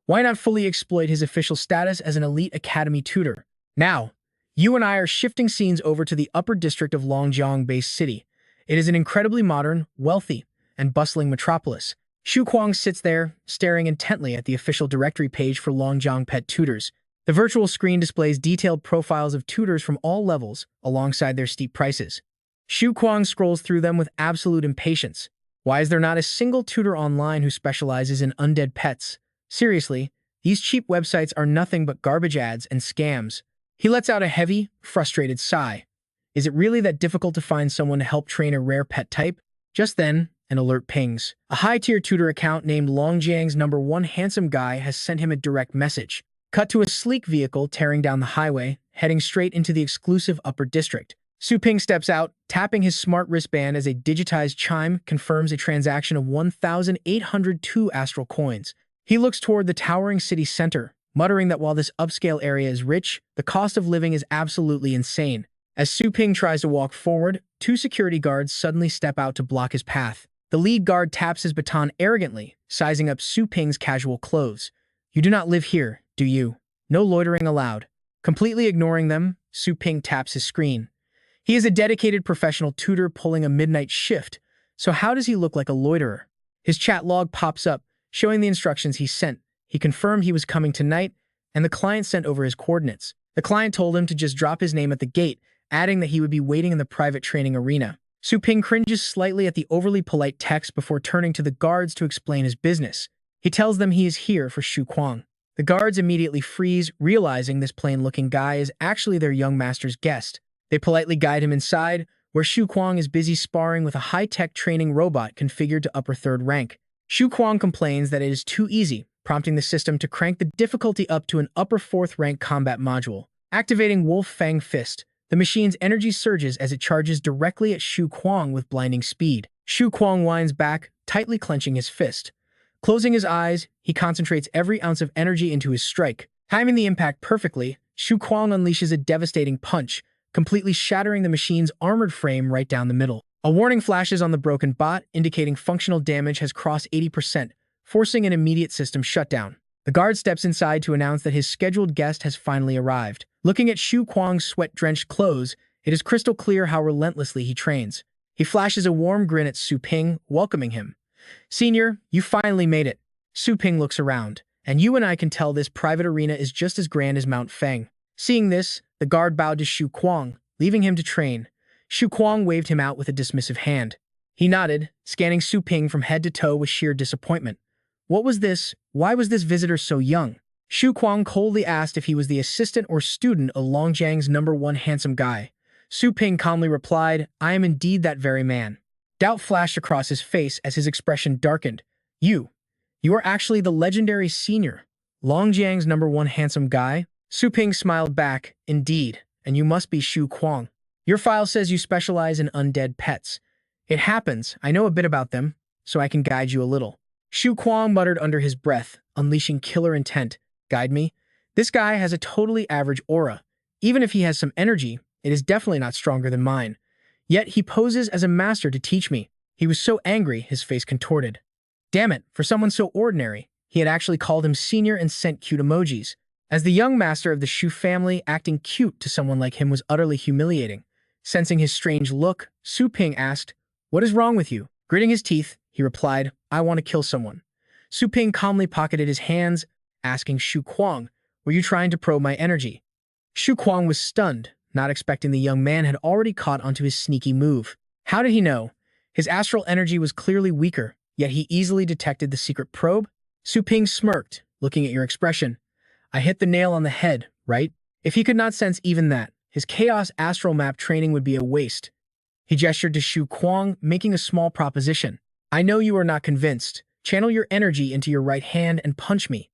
Why not fully exploit his official status as an elite academy tutor? Now, you and I are shifting scenes over to the upper district of Longjiang-based city. It is an incredibly modern, wealthy, and bustling metropolis. Xu Kuang sits there, staring intently at the official directory page for Longjiang pet tutors. The virtual screen displays detailed profiles of tutors from all levels, alongside their steep prices. Xu Kuang scrolls through them with absolute impatience. Why is there not a single tutor online who specializes in undead pets? Seriously, these cheap websites are nothing but garbage ads and scams. He lets out a heavy, frustrated sigh. Is it really that difficult to find someone to help train a rare pet type? Just then, an alert pings. A high-tier tutor account named Longjiang's #1 handsome guy has sent him a direct message. Cut to a sleek vehicle tearing down the highway, heading straight into the exclusive upper district. Su Ping steps out, tapping his smart wristband as a digitized chime confirms a transaction of 1,802 astral coins. He looks toward the towering city center, muttering that while this upscale area is rich, the cost of living is absolutely insane. As Su Ping tries to walk forward, 2 security guards suddenly step out to block his path. The lead guard taps his baton arrogantly, sizing up Su Ping's casual clothes. "You do not live here, do you? No loitering allowed." Completely ignoring them, Su Ping taps his screen. He is a dedicated professional tutor pulling a midnight shift, so how does he look like a loiterer? His chat log pops up, showing the instructions he sent. He confirmed he was coming tonight, and the client sent over his coordinates. The client told him to just drop his name at the gate, adding that he would be waiting in the private training arena. Su Ping cringes slightly at the overly polite text before turning to the guards to explain his business. He tells them he is here for Xu Kuang. The guards immediately freeze, realizing this plain-looking guy is actually their young master's guest. They politely guide him inside, where Xu Kuang is busy sparring with a high-tech training robot configured to upper 3rd rank. Xu Kuang complains that it is too easy, prompting the system to crank the difficulty up to an upper 4th rank combat module. Activating Wolf Fang Fist, the machine's energy surges as it charges directly at Xu Kuang with blinding speed. Xu Kuang winds back, tightly clenching his fist. Closing his eyes, he concentrates every ounce of energy into his strike. Timing the impact perfectly, Shu Kuang unleashes a devastating punch, completely shattering the machine's armored frame right down the middle. A warning flashes on the broken bot, indicating functional damage has crossed 80%, forcing an immediate system shutdown. The guard steps inside to announce that his scheduled guest has finally arrived. Looking at Shu Kuang's sweat-drenched clothes, it is crystal clear how relentlessly he trains. He flashes a warm grin at Su Ping, welcoming him. "Senior, you finally made it." Su Ping looks around, "And you and I can tell this private arena is just as grand as Mount Feng." Seeing this, the guard bowed to Shu Kuang, leaving him to train. Shu Kuang waved him out with a dismissive hand. He nodded, scanning Su Ping from head to toe with sheer disappointment. What was this? Why was this visitor so young? Shu Kuang coldly asked if he was the assistant or student of Longjiang's #1 handsome guy. Su Ping calmly replied, "I am indeed that very man." Doubt flashed across his face as his expression darkened. You are actually the legendary senior, Longjiang's #1 handsome guy?" Su Ping smiled back, "Indeed, and you must be Shu Kuang. Your file says you specialize in undead pets. It happens, I know a bit about them, so I can guide you a little." Shu Kuang muttered under his breath, unleashing killer intent. "Guide me? This guy has a totally average aura. Even if he has some energy, it is definitely not stronger than mine. Yet he poses as a master to teach me." He was so angry, his face contorted. Damn it, for someone so ordinary, he had actually called him senior and sent cute emojis. As the young master of the Shu family, acting cute to someone like him was utterly humiliating. Sensing his strange look, Su Ping asked, "What is wrong with you?" Gritting his teeth, he replied, "I want to kill someone." Su Ping calmly pocketed his hands, asking Shu Kuang, "Were you trying to probe my energy?" Shu Kuang was stunned, not expecting the young man had already caught onto his sneaky move. How did he know? His astral energy was clearly weaker, yet he easily detected the secret probe. Su Ping smirked, looking at your expression. "I hit the nail on the head, right?" If he could not sense even that, his chaos astral map training would be a waste. He gestured to Shu Kuang, making a small proposition. "I know you are not convinced. Channel your energy into your right hand and punch me."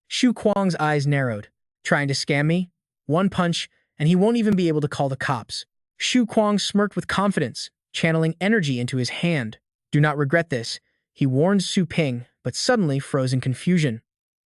Shu Kuang's eyes narrowed. "Trying to scam me? One punch, and he won't even be able to call the cops." Shu Kuang smirked with confidence, channeling energy into his hand. "Do not regret this," he warned Su Ping, but suddenly froze in confusion.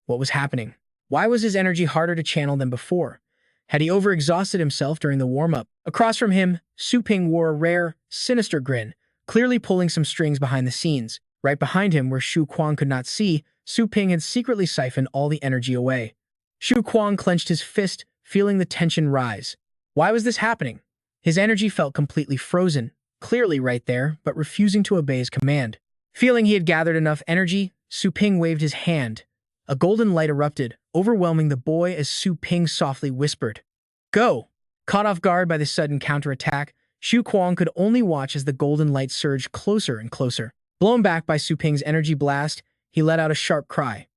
What was happening? Why was his energy harder to channel than before? Had he overexhausted himself during the warm-up? Across from him, Su Ping wore a rare, sinister grin, clearly pulling some strings behind the scenes. Right behind him, where Shu Kuang could not see, Su Ping had secretly siphoned all the energy away. Shu Kuang clenched his fist, feeling the tension rise. Why was this happening? His energy felt completely frozen, clearly right there, but refusing to obey his command. Feeling he had gathered enough energy, Su Ping waved his hand. A golden light erupted, overwhelming the boy as Su Ping softly whispered, "Go!" Caught off guard by the sudden counterattack, Shu Kuang could only watch as the golden light surged closer and closer. Blown back by Su Ping's energy blast, he let out a sharp cry.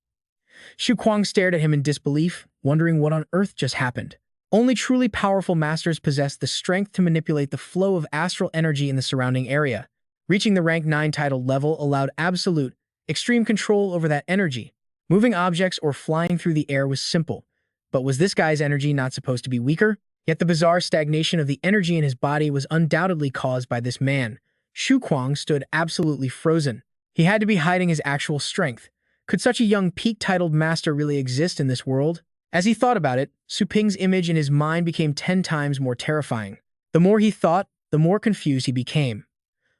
Shu Kuang stared at him in disbelief, wondering what on earth just happened. Only truly powerful masters possess the strength to manipulate the flow of astral energy in the surrounding area. Reaching the rank 9 title level allowed absolute, extreme control over that energy. Moving objects or flying through the air was simple. But was this guy's energy not supposed to be weaker? Yet the bizarre stagnation of the energy in his body was undoubtedly caused by this man. Shu Kuang stood absolutely frozen. He had to be hiding his actual strength. Could such a young peak-titled master really exist in this world? As he thought about it, Su Ping's image in his mind became 10 times more terrifying. The more he thought, the more confused he became.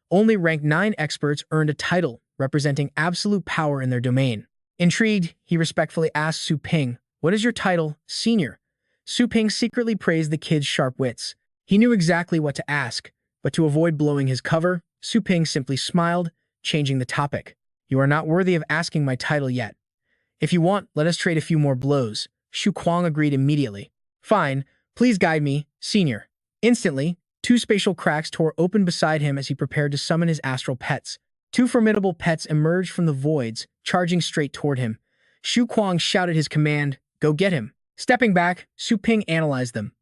Only rank 9 experts earned a title, representing absolute power in their domain. Intrigued, he respectfully asked Su Ping, "What is your title, senior?" Su Ping secretly praised the kid's sharp wits. He knew exactly what to ask, but to avoid blowing his cover, Su Ping simply smiled, changing the topic. "You are not worthy of asking my title yet. If you want, let us trade a few more blows." Shu Kuang agreed immediately. "Fine, please guide me, senior." Instantly, 2 spatial cracks tore open beside him as he prepared to summon his astral pets. 2 formidable pets emerged from the voids, charging straight toward him. Shu Kuang shouted his command, "Go get him." Stepping back, Su Ping analyzed them.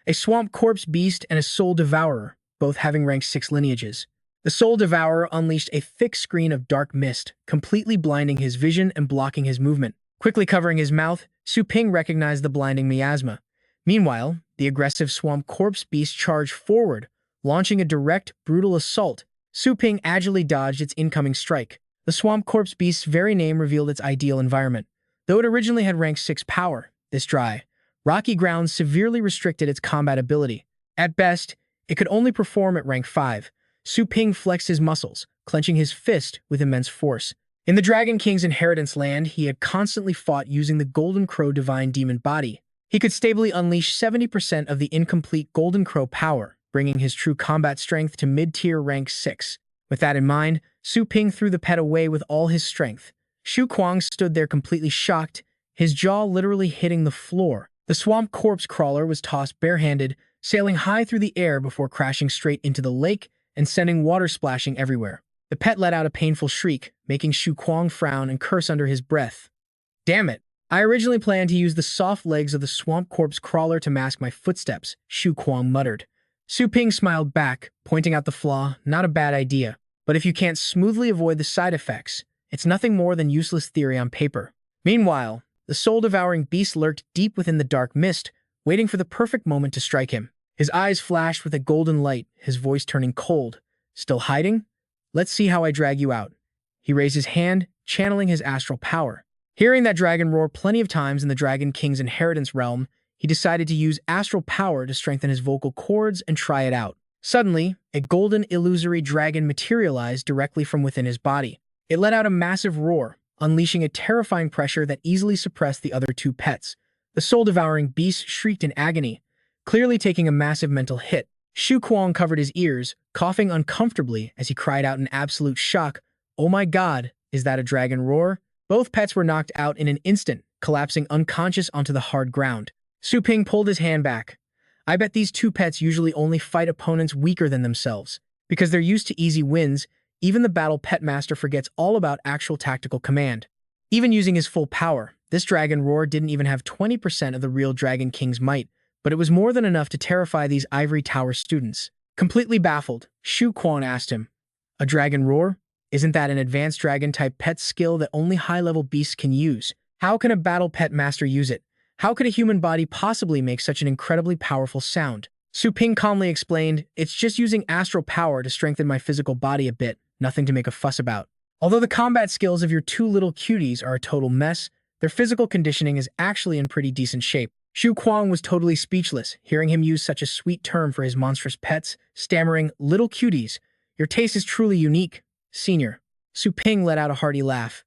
A swamp corpse beast and a soul devourer, both having rank 6 lineages. The soul devourer unleashed a thick screen of dark mist, completely blinding his vision and blocking his movement. Quickly covering his mouth, Su Ping recognized the blinding miasma. Meanwhile, the aggressive swamp corpse beast charged forward, launching a direct, brutal assault. Su Ping agilely dodged its incoming strike. The swamp corpse beast's very name revealed its ideal environment. Though it originally had rank 6 power, this dry, Rocky ground severely restricted its combat ability. At best, it could only perform at rank 5. Su Ping flexed his muscles, clenching his fist with immense force. In the Dragon King's inheritance land, he had constantly fought using the Golden Crow Divine Demon Body. He could stably unleash 70% of the incomplete Golden Crow power, bringing his true combat strength to mid-tier rank 6. With that in mind, Su Ping threw the pet away with all his strength. Shu Kuang stood there completely shocked, his jaw literally hitting the floor. The swamp corpse crawler was tossed barehanded, sailing high through the air before crashing straight into the lake and sending water splashing everywhere. The pet let out a painful shriek, making Shu Kuang frown and curse under his breath. Damn it! I originally planned to use the soft legs of the swamp corpse crawler to mask my footsteps, Shu Kuang muttered. Su Ping smiled back, pointing out the flaw. Not a bad idea, but if you can't smoothly avoid the side effects, it's nothing more than useless theory on paper. Meanwhile, the soul-devouring beast lurked deep within the dark mist, waiting for the perfect moment to strike him. His eyes flashed with a golden light, his voice turning cold. Still hiding? Let's see how I drag you out. He raised his hand, channeling his astral power. Hearing that dragon roar plenty of times in the Dragon King's inheritance realm, he decided to use astral power to strengthen his vocal cords and try it out. Suddenly, a golden illusory dragon materialized directly from within his body. It let out a massive roar, unleashing a terrifying pressure that easily suppressed the other two pets. The soul-devouring beast shrieked in agony, clearly taking a massive mental hit. Shu Kuang covered his ears, coughing uncomfortably as he cried out in absolute shock, "Oh my god, is that a dragon roar?" Both pets were knocked out in an instant, collapsing unconscious onto the hard ground. Su Ping pulled his hand back. I bet these two pets usually only fight opponents weaker than themselves. Because they're used to easy wins, even the battle pet master forgets all about actual tactical command. Even using his full power, this dragon roar didn't even have 20% of the real Dragon King's might, but it was more than enough to terrify these Ivory Tower students. Completely baffled, Shu Kuang asked him, "A dragon roar? Isn't that an advanced dragon-type pet skill that only high-level beasts can use? How can a battle pet master use it? How could a human body possibly make such an incredibly powerful sound?" Su Ping calmly explained, "It's just using astral power to strengthen my physical body a bit, nothing to make a fuss about." Although the combat skills of your two little cuties are a total mess, their physical conditioning is actually in pretty decent shape. Shu Kuang was totally speechless, hearing him use such a sweet term for his monstrous pets, stammering, "Little cuties, your taste is truly unique, senior." Su Ping let out a hearty laugh.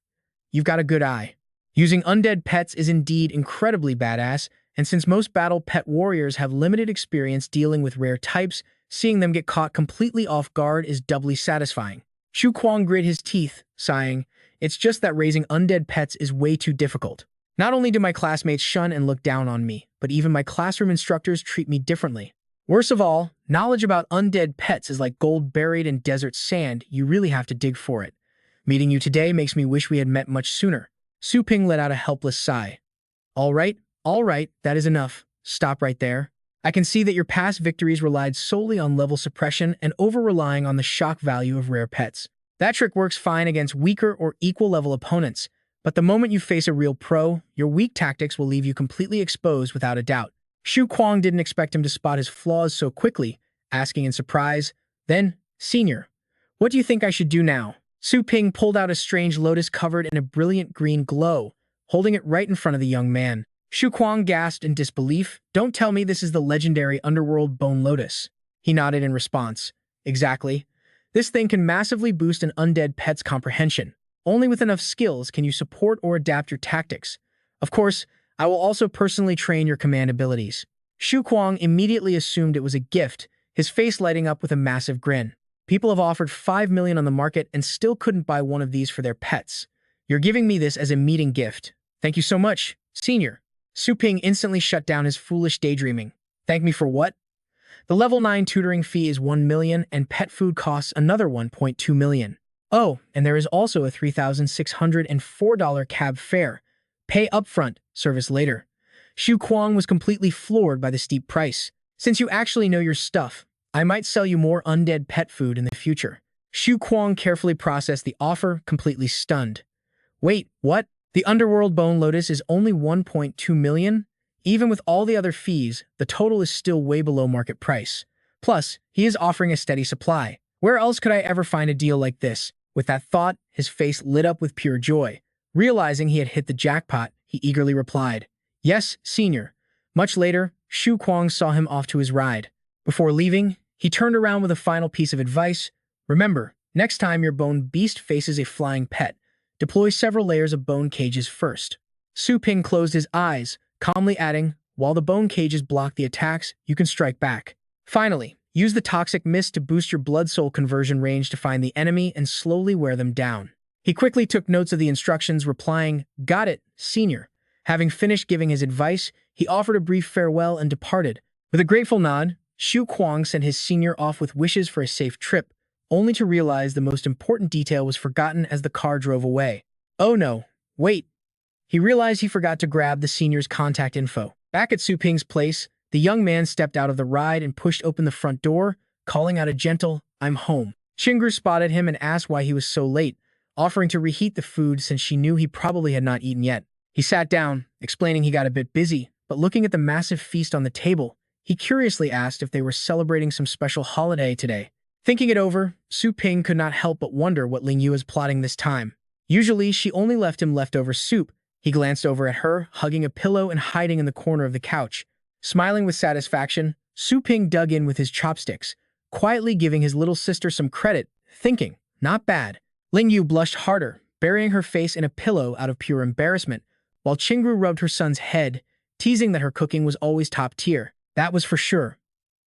"You've got a good eye. Using undead pets is indeed incredibly badass, and since most battle pet warriors have limited experience dealing with rare types, seeing them get caught completely off guard is doubly satisfying." Shu Kuang grit his teeth, sighing, "It's just that raising undead pets is way too difficult. Not only do my classmates shun and look down on me, but even my classroom instructors treat me differently. Worst of all, knowledge about undead pets is like gold buried in desert sand. You really have to dig for it. Meeting you today makes me wish we had met much sooner." Su Ping let out a helpless sigh. All right, that is enough. Stop right there. I can see that your past victories relied solely on level suppression and over-relying on the shock value of rare pets. That trick works fine against weaker or equal-level opponents, but the moment you face a real pro, your weak tactics will leave you completely exposed without a doubt. Shu Kuang didn't expect him to spot his flaws so quickly, asking in surprise, "Then, senior, what do you think I should do now?" Su Ping pulled out a strange lotus covered in a brilliant green glow, holding it right in front of the young man. Shu Kuang gasped in disbelief. "Don't tell me this is the legendary underworld bone lotus." He nodded in response. "Exactly. This thing can massively boost an undead pet's comprehension. Only with enough skills can you support or adapt your tactics. Of course, I will also personally train your command abilities." Shu Kuang immediately assumed it was a gift, his face lighting up with a massive grin. "People have offered 5 million on the market and still couldn't buy one of these for their pets. You're giving me this as a meeting gift. Thank you so much, senior." Su Ping instantly shut down his foolish daydreaming. "Thank me for what?" "The level 9 tutoring fee is 1 million and pet food costs another 1.2 million. Oh, and there is also a $3,604 cab fare. Pay upfront, service later." Shu Kuang was completely floored by the steep price. "Since you actually know your stuff, I might sell you more undead pet food in the future." Shu Kuang carefully processed the offer, completely stunned. "Wait, what? The underworld bone lotus is only 1.2 million? Even with all the other fees, the total is still way below market price. Plus, he is offering a steady supply. Where else could I ever find a deal like this?" With that thought, his face lit up with pure joy. Realizing he had hit the jackpot, he eagerly replied, "Yes, senior. Much later, Shu Kuang saw him off to his ride. Before leaving, he turned around with a final piece of advice. Remember, next time your bone beast faces a flying pet, deploy several layers of bone cages first. Su Ping closed his eyes, calmly adding, while the bone cages block the attacks, you can strike back. Finally, use the toxic mist to boost your blood-soul conversion range to find the enemy and slowly wear them down. He quickly took notes of the instructions, replying, "Got it, senior." Having finished giving his advice, he offered a brief farewell and departed. With a grateful nod, Shu Kuang sent his senior off with wishes for a safe trip, only to realize the most important detail was forgotten as the car drove away. Oh no, wait. He realized he forgot to grab the senior's contact info. Back at Su Ping's place, the young man stepped out of the ride and pushed open the front door, calling out a gentle, "I'm home." Chingru spotted him and asked why he was so late, offering to reheat the food since she knew he probably had not eaten yet. He sat down, explaining he got a bit busy, but looking at the massive feast on the table, he curiously asked if they were celebrating some special holiday today. Thinking it over, Su Ping could not help but wonder what Ling Yu was plotting this time. Usually, she only left him leftover soup. He glanced over at her, hugging a pillow and hiding in the corner of the couch. Smiling with satisfaction, Su Ping dug in with his chopsticks, quietly giving his little sister some credit, thinking, not bad. Ling Yu blushed harder, burying her face in a pillow out of pure embarrassment, while Chingru rubbed her son's head, teasing that her cooking was always top tier. That was for sure.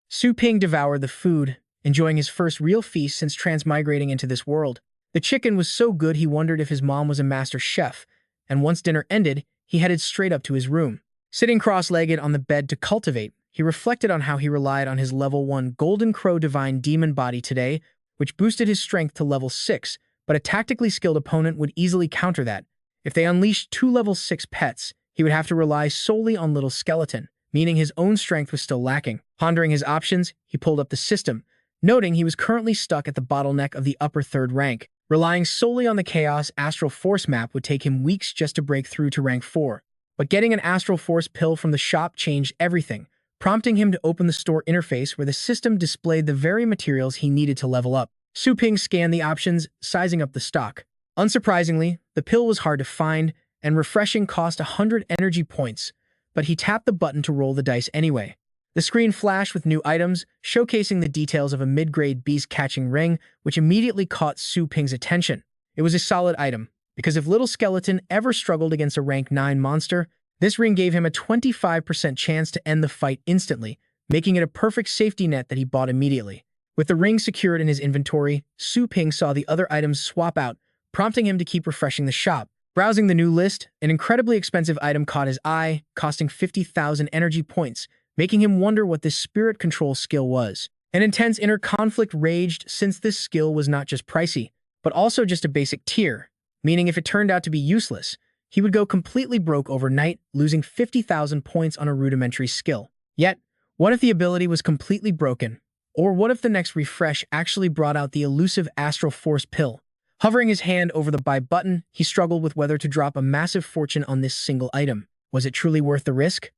Su Ping devoured the food, enjoying his first real feast since transmigrating into this world. The chicken was so good he wondered if his mom was a master chef, and once dinner ended, he headed straight up to his room. Sitting cross-legged on the bed to cultivate, he reflected on how he relied on his level 1 Golden Crow Divine Demon body today, which boosted his strength to level 6, but a tactically skilled opponent would easily counter that. If they unleashed 2 level 6 pets, he would have to rely solely on Little Skeleton, meaning his own strength was still lacking. Pondering his options, he pulled up the system, noting he was currently stuck at the bottleneck of the upper 3rd rank. Relying solely on the Chaos Astral Force map would take him weeks just to break through to rank 4. But getting an Astral Force pill from the shop changed everything, prompting him to open the store interface where the system displayed the very materials he needed to level up. Su Ping scanned the options, sizing up the stock. Unsurprisingly, the pill was hard to find, and refreshing cost 100 energy points, but he tapped the button to roll the dice anyway. The screen flashed with new items, showcasing the details of a mid-grade beast-catching ring, which immediately caught Su Ping's attention. It was a solid item, because if Little Skeleton ever struggled against a rank 9 monster, this ring gave him a 25% chance to end the fight instantly, making it a perfect safety net that he bought immediately. With the ring secured in his inventory, Su Ping saw the other items swap out, prompting him to keep refreshing the shop. Browsing the new list, an incredibly expensive item caught his eye, costing 50,000 energy points, making him wonder what this spirit control skill was. An intense inner conflict raged since this skill was not just pricey, but also just a basic tier, meaning if it turned out to be useless, he would go completely broke overnight, losing 50,000 points on a rudimentary skill. Yet, what if the ability was completely broken? Or what if the next refresh actually brought out the elusive Astral Force pill? Hovering his hand over the buy button, he struggled with whether to drop a massive fortune on this single item. Was it truly worth the risk?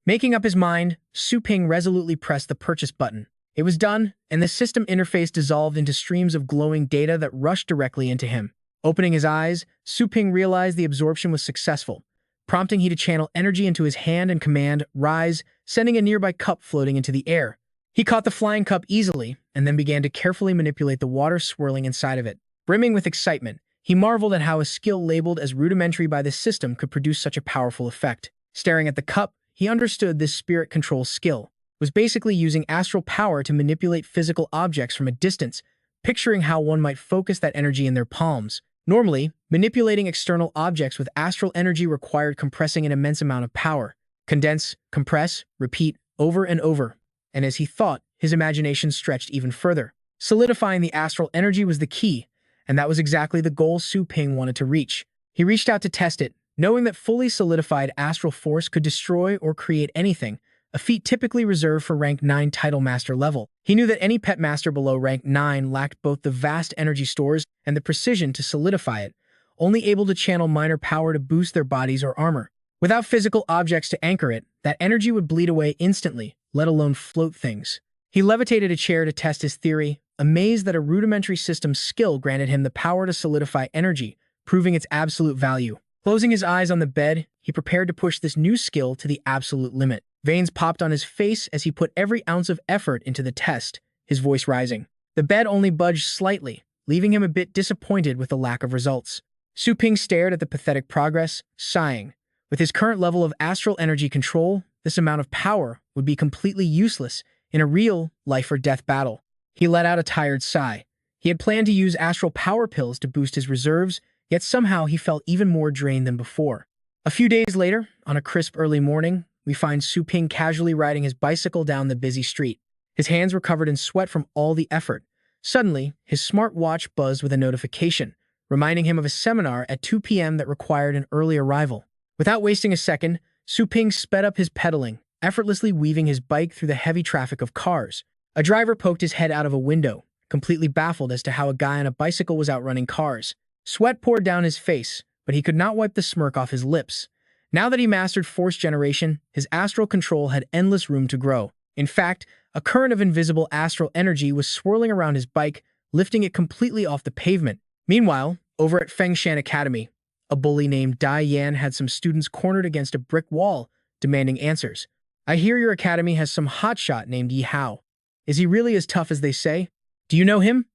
Making up his mind, Su Ping resolutely pressed the purchase button. It was done, and the system interface dissolved into streams of glowing data that rushed directly into him. Opening his eyes, Su Ping realized the absorption was successful, prompting he to channel energy into his hand and command, "Rise," sending a nearby cup floating into the air. He caught the flying cup easily, and then began to carefully manipulate the water swirling inside of it. Brimming with excitement, he marveled at how a skill labeled as rudimentary by the system could produce such a powerful effect. Staring at the cup, he understood this spirit control skill was basically using astral power to manipulate physical objects from a distance, picturing how one might focus that energy in their palms. Normally, manipulating external objects with astral energy required compressing an immense amount of power. Condense, compress, repeat, over and over. And as he thought, his imagination stretched even further. Solidifying the astral energy was the key, and that was exactly the goal Su Ping wanted to reach. He reached out to test it, knowing that fully solidified astral force could destroy or create anything, a feat typically reserved for rank 9 title master level. He knew that any pet master below rank 9 lacked both the vast energy stores and the precision to solidify it, only able to channel minor power to boost their bodies or armor. Without physical objects to anchor it, that energy would bleed away instantly, let alone float things. He levitated a chair to test his theory, amazed that a rudimentary system skill granted him the power to solidify energy, proving its absolute value. Closing his eyes on the bed, he prepared to push this new skill to the absolute limit. Veins popped on his face as he put every ounce of effort into the test, his voice rising. The bed only budged slightly, leaving him a bit disappointed with the lack of results. Su Ping stared at the pathetic progress, sighing. With his current level of astral energy control, this amount of power would be completely useless in a real life-or-death battle. He let out a tired sigh. He had planned to use astral power pills to boost his reserves, yet somehow he felt even more drained than before. A few days later, on a crisp early morning, we find Su Ping casually riding his bicycle down the busy street. His hands were covered in sweat from all the effort. Suddenly, his smartwatch buzzed with a notification, reminding him of a seminar at 2 p.m. that required an early arrival. Without wasting a second, Su Ping sped up his pedaling, effortlessly weaving his bike through the heavy traffic of cars. A driver poked his head out of a window, completely baffled as to how a guy on a bicycle was outrunning cars. Sweat poured down his face, but he could not wipe the smirk off his lips. Now that he mastered force generation, his astral control had endless room to grow. In fact, a current of invisible astral energy was swirling around his bike, lifting it completely off the pavement. Meanwhile, over at Fengshan Academy, a bully named Dai Yan had some students cornered against a brick wall, demanding answers. "I hear your academy has some hotshot named Yi Hao. Is he really as tough as they say? Do you know him?"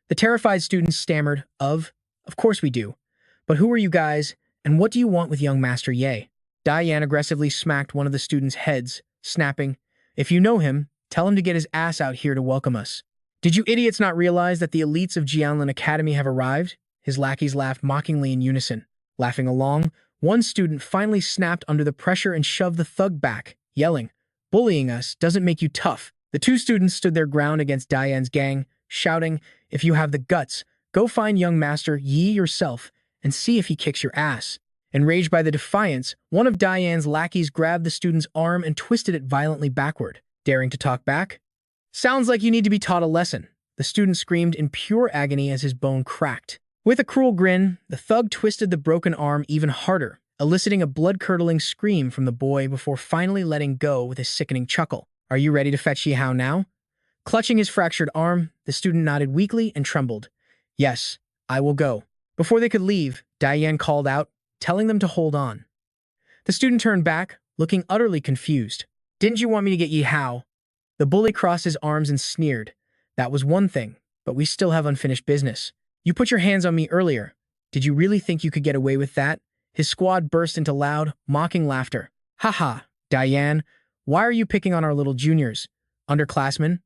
The terrified students stammered, Of course we do. But who are you guys, and what do you want with young Master Ye?" Dai Yan aggressively smacked one of the students' heads, snapping, "If you know him, tell him to get his ass out here to welcome us." "Did you idiots not realize that the elites of Jianlin Academy have arrived?" His lackeys laughed mockingly in unison. Laughing along, one student finally snapped under the pressure and shoved the thug back, yelling, "Bullying us doesn't make you tough." The two students stood their ground against Diane's gang, shouting, "If you have the guts, go find young Master Yi yourself and see if he kicks your ass." Enraged by the defiance, one of Diane's lackeys grabbed the student's arm and twisted it violently backward. Daring to talk back? "Sounds like you need to be taught a lesson," the student screamed in pure agony as his bone cracked. With a cruel grin, the thug twisted the broken arm even harder, eliciting a blood-curdling scream from the boy before finally letting go with a sickening chuckle. "Are you ready to fetch Yi Hao now?" Clutching his fractured arm, the student nodded weakly and trembled. "Yes, I will go." Before they could leave, Diane called out, telling them to hold on. The student turned back, looking utterly confused. "Didn't you want me to get Yi Hao?" The bully crossed his arms and sneered. "That was one thing, but we still have unfinished business. You put your hands on me earlier. Did you really think you could get away with that?" His squad burst into loud, mocking laughter. "Haha, Diane, why are you picking on our little juniors? Underclassmen?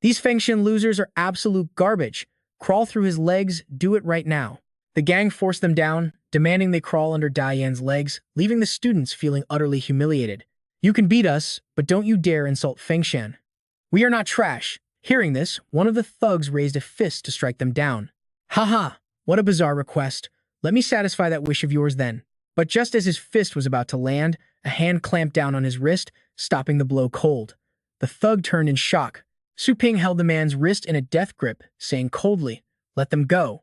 These Fengshan losers are absolute garbage. Crawl through his legs, do it right now." The gang forced them down, demanding they crawl under Diane's legs, leaving the students feeling utterly humiliated. "You can beat us, but don't you dare insult Fengshan. We are not trash." Hearing this, one of the thugs raised a fist to strike them down. "Haha, what a bizarre request. Let me satisfy that wish of yours then." But just as his fist was about to land, a hand clamped down on his wrist, stopping the blow cold. The thug turned in shock. Su Ping held the man's wrist in a death grip, saying coldly, "Let them go."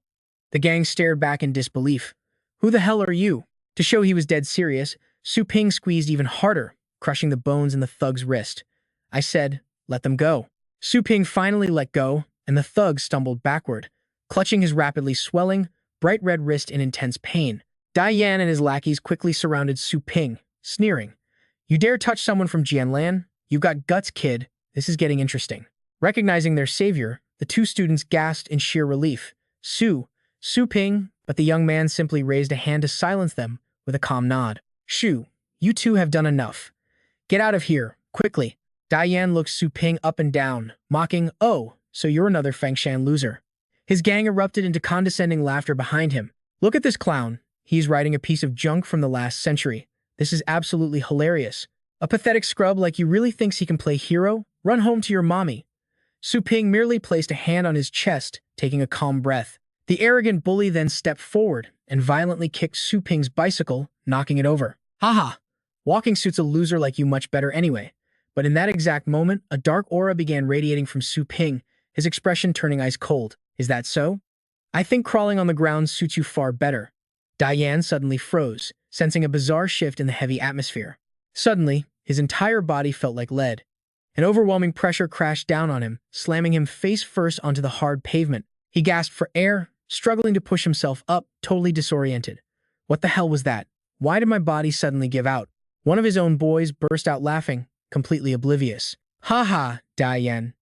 The gang stared back in disbelief. "Who the hell are you?" To show he was dead serious, Su Ping squeezed even harder, crushing the bones in the thug's wrist. "I said, let them go." Su Ping finally let go, and the thug stumbled backward, clutching his rapidly swelling, bright red wrist in intense pain. Diane and his lackeys quickly surrounded Su Ping, sneering. "You dare touch someone from Jianlan? You've got guts, kid. This is getting interesting." Recognizing their savior, the two students gasped in sheer relief. Su Ping, but the young man simply raised a hand to silence them with a calm nod. "Shu, you two have done enough. Get out of here, quickly." Diane looked Su Ping up and down, mocking, "Oh, so you're another Fengshan loser." His gang erupted into condescending laughter behind him. "Look at this clown. He's riding a piece of junk from the last century. This is absolutely hilarious. A pathetic scrub like you really thinks he can play hero? Run home to your mommy." Su Ping merely placed a hand on his chest, taking a calm breath. The arrogant bully then stepped forward and violently kicked Su Ping's bicycle, knocking it over. "Haha, walking suits a loser like you much better anyway." But in that exact moment, a dark aura began radiating from Su Ping, his expression turning ice cold. "Is that so? I think crawling on the ground suits you far better." Diane suddenly froze, sensing a bizarre shift in the heavy atmosphere. Suddenly, his entire body felt like lead. An overwhelming pressure crashed down on him, slamming him face first onto the hard pavement. He gasped for air, struggling to push himself up, totally disoriented. What the hell was that? Why did my body suddenly give out? One of his own boys burst out laughing, completely oblivious. "Ha, Diane.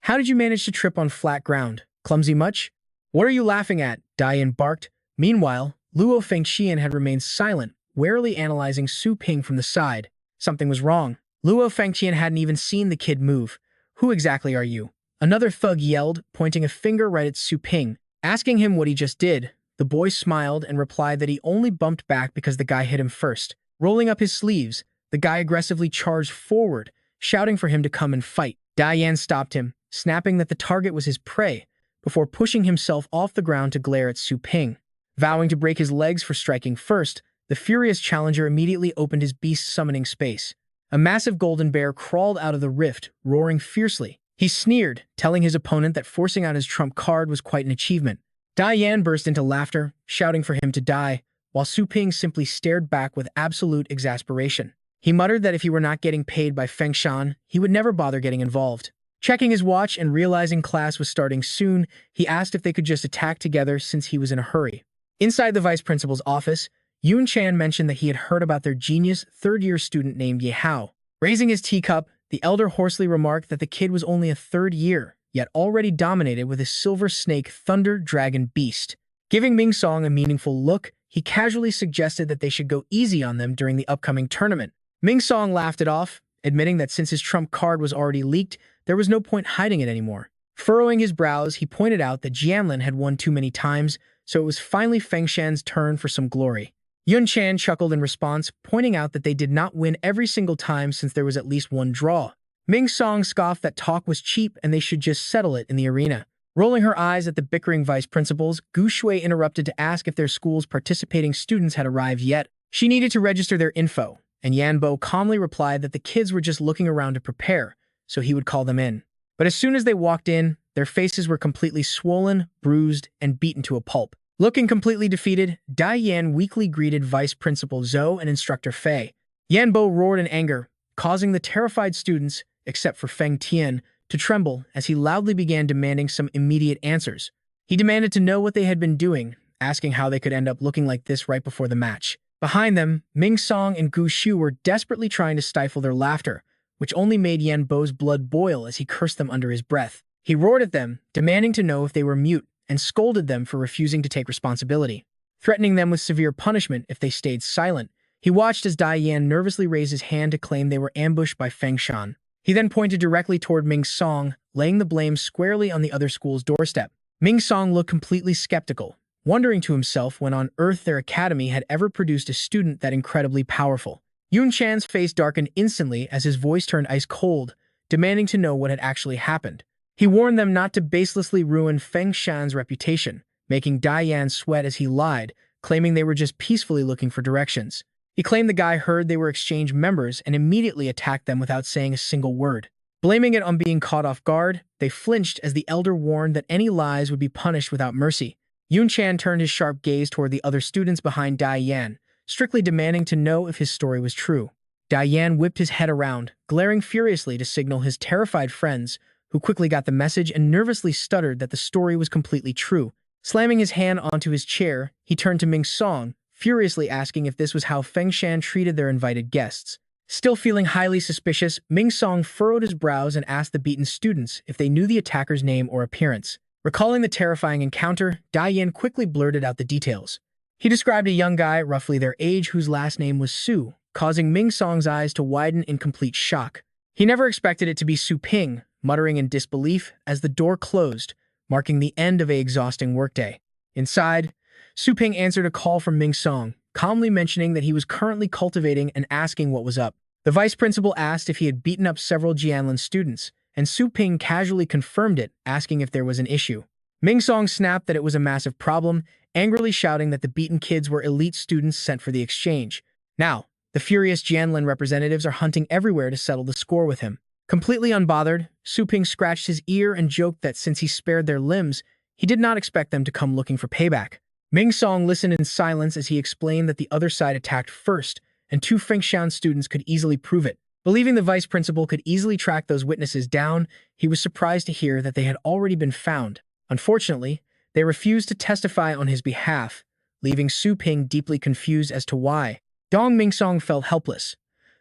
How did you manage to trip on flat ground? Clumsy much?" "What are you laughing at?" Diane barked. Meanwhile, Luo Fengxian had remained silent, warily analyzing Su Ping from the side. Something was wrong. Luo Fengxian hadn't even seen the kid move. "Who exactly are you?" Another thug yelled, pointing a finger right at Su Ping, asking him what he just did. The boy smiled and replied that he only bumped back because the guy hit him first. Rolling up his sleeves, the guy aggressively charged forward, shouting for him to come and fight. Diane stopped him, snapping that the target was his prey, before pushing himself off the ground to glare at Su Ping. Vowing to break his legs for striking first, the furious challenger immediately opened his beast summoning space. A massive golden bear crawled out of the rift, roaring fiercely. He sneered, telling his opponent that forcing out his trump card was quite an achievement. Diane burst into laughter, shouting for him to die, while Su Ping simply stared back with absolute exasperation. He muttered that if he were not getting paid by Feng Shan, he would never bother getting involved. Checking his watch and realizing class was starting soon, he asked if they could just attack together since he was in a hurry. Inside the vice principal's office, Yun Chan mentioned that he had heard about their genius third-year student named Ye Hao. Raising his teacup, the elder hoarsely remarked that the kid was only a third year, yet already dominated with his silver snake thunder dragon beast. Giving Ming Song a meaningful look, he casually suggested that they should go easy on them during the upcoming tournament. Ming Song laughed it off, admitting that since his trump card was already leaked, there was no point hiding it anymore. Furrowing his brows, he pointed out that Jianlin had won too many times, so it was finally Feng Shan's turn for some glory. Yun Chan chuckled in response, pointing out that they did not win every single time since there was at least one draw. Ming Song scoffed that talk was cheap and they should just settle it in the arena. Rolling her eyes at the bickering vice principals, Gu Shui interrupted to ask if their school's participating students had arrived yet. She needed to register their info, and Yan Bo calmly replied that the kids were just looking around to prepare, so he would call them in. But as soon as they walked in, their faces were completely swollen, bruised, and beaten to a pulp. Looking completely defeated, Dai Yan weakly greeted Vice Principal Zhou and Instructor Fei. Yan Bo roared in anger, causing the terrified students, except for Feng Tian, to tremble as he loudly began demanding some immediate answers. He demanded to know what they had been doing, asking how they could end up looking like this right before the match. Behind them, Ming Song and Gu Shu were desperately trying to stifle their laughter, which only made Yan Bo's blood boil as he cursed them under his breath. He roared at them, demanding to know if they were mute, and scolded them for refusing to take responsibility, threatening them with severe punishment if they stayed silent. He watched as Dai Yan nervously raised his hand to claim they were ambushed by Feng Shan. He then pointed directly toward Ming Song, laying the blame squarely on the other school's doorstep. Ming Song looked completely skeptical, wondering to himself when on earth their academy had ever produced a student that incredibly powerful. Yun Chan's face darkened instantly as his voice turned ice cold, demanding to know what had actually happened. He warned them not to baselessly ruin Feng Shan's reputation, making Dai Yan sweat as he lied, claiming they were just peacefully looking for directions. He claimed the guy heard they were exchange members and immediately attacked them without saying a single word. Blaming it on being caught off guard, they flinched as the elder warned that any lies would be punished without mercy. Yun Chan turned his sharp gaze toward the other students behind Dai Yan, strictly demanding to know if his story was true. Dai Yan whipped his head around, glaring furiously to signal his terrified friends, who quickly got the message and nervously stuttered that the story was completely true. Slamming his hand onto his chair, he turned to Ming Song, furiously asking if this was how Feng Shan treated their invited guests. Still feeling highly suspicious, Ming Song furrowed his brows and asked the beaten students if they knew the attacker's name or appearance. Recalling the terrifying encounter, Dai Yan quickly blurted out the details. He described a young guy roughly their age whose last name was Su, causing Ming Song's eyes to widen in complete shock. He never expected it to be Su Ping, muttering in disbelief as the door closed, marking the end of an exhausting workday. Inside, Su Ping answered a call from Ming Song, calmly mentioning that he was currently cultivating and asking what was up. The vice principal asked if he had beaten up several Jianlin students, and Su Ping casually confirmed it, asking if there was an issue. Ming Song snapped that it was a massive problem, angrily shouting that the beaten kids were elite students sent for the exchange. Now, the furious Jianlin representatives are hunting everywhere to settle the score with him. Completely unbothered, Su Ping scratched his ear and joked that since he spared their limbs, he did not expect them to come looking for payback. Ming Song listened in silence as he explained that the other side attacked first, and two Feng Shan students could easily prove it. Believing the vice principal could easily track those witnesses down, he was surprised to hear that they had already been found. Unfortunately, they refused to testify on his behalf, leaving Su Ping deeply confused as to why. Dong Ming Song felt helpless,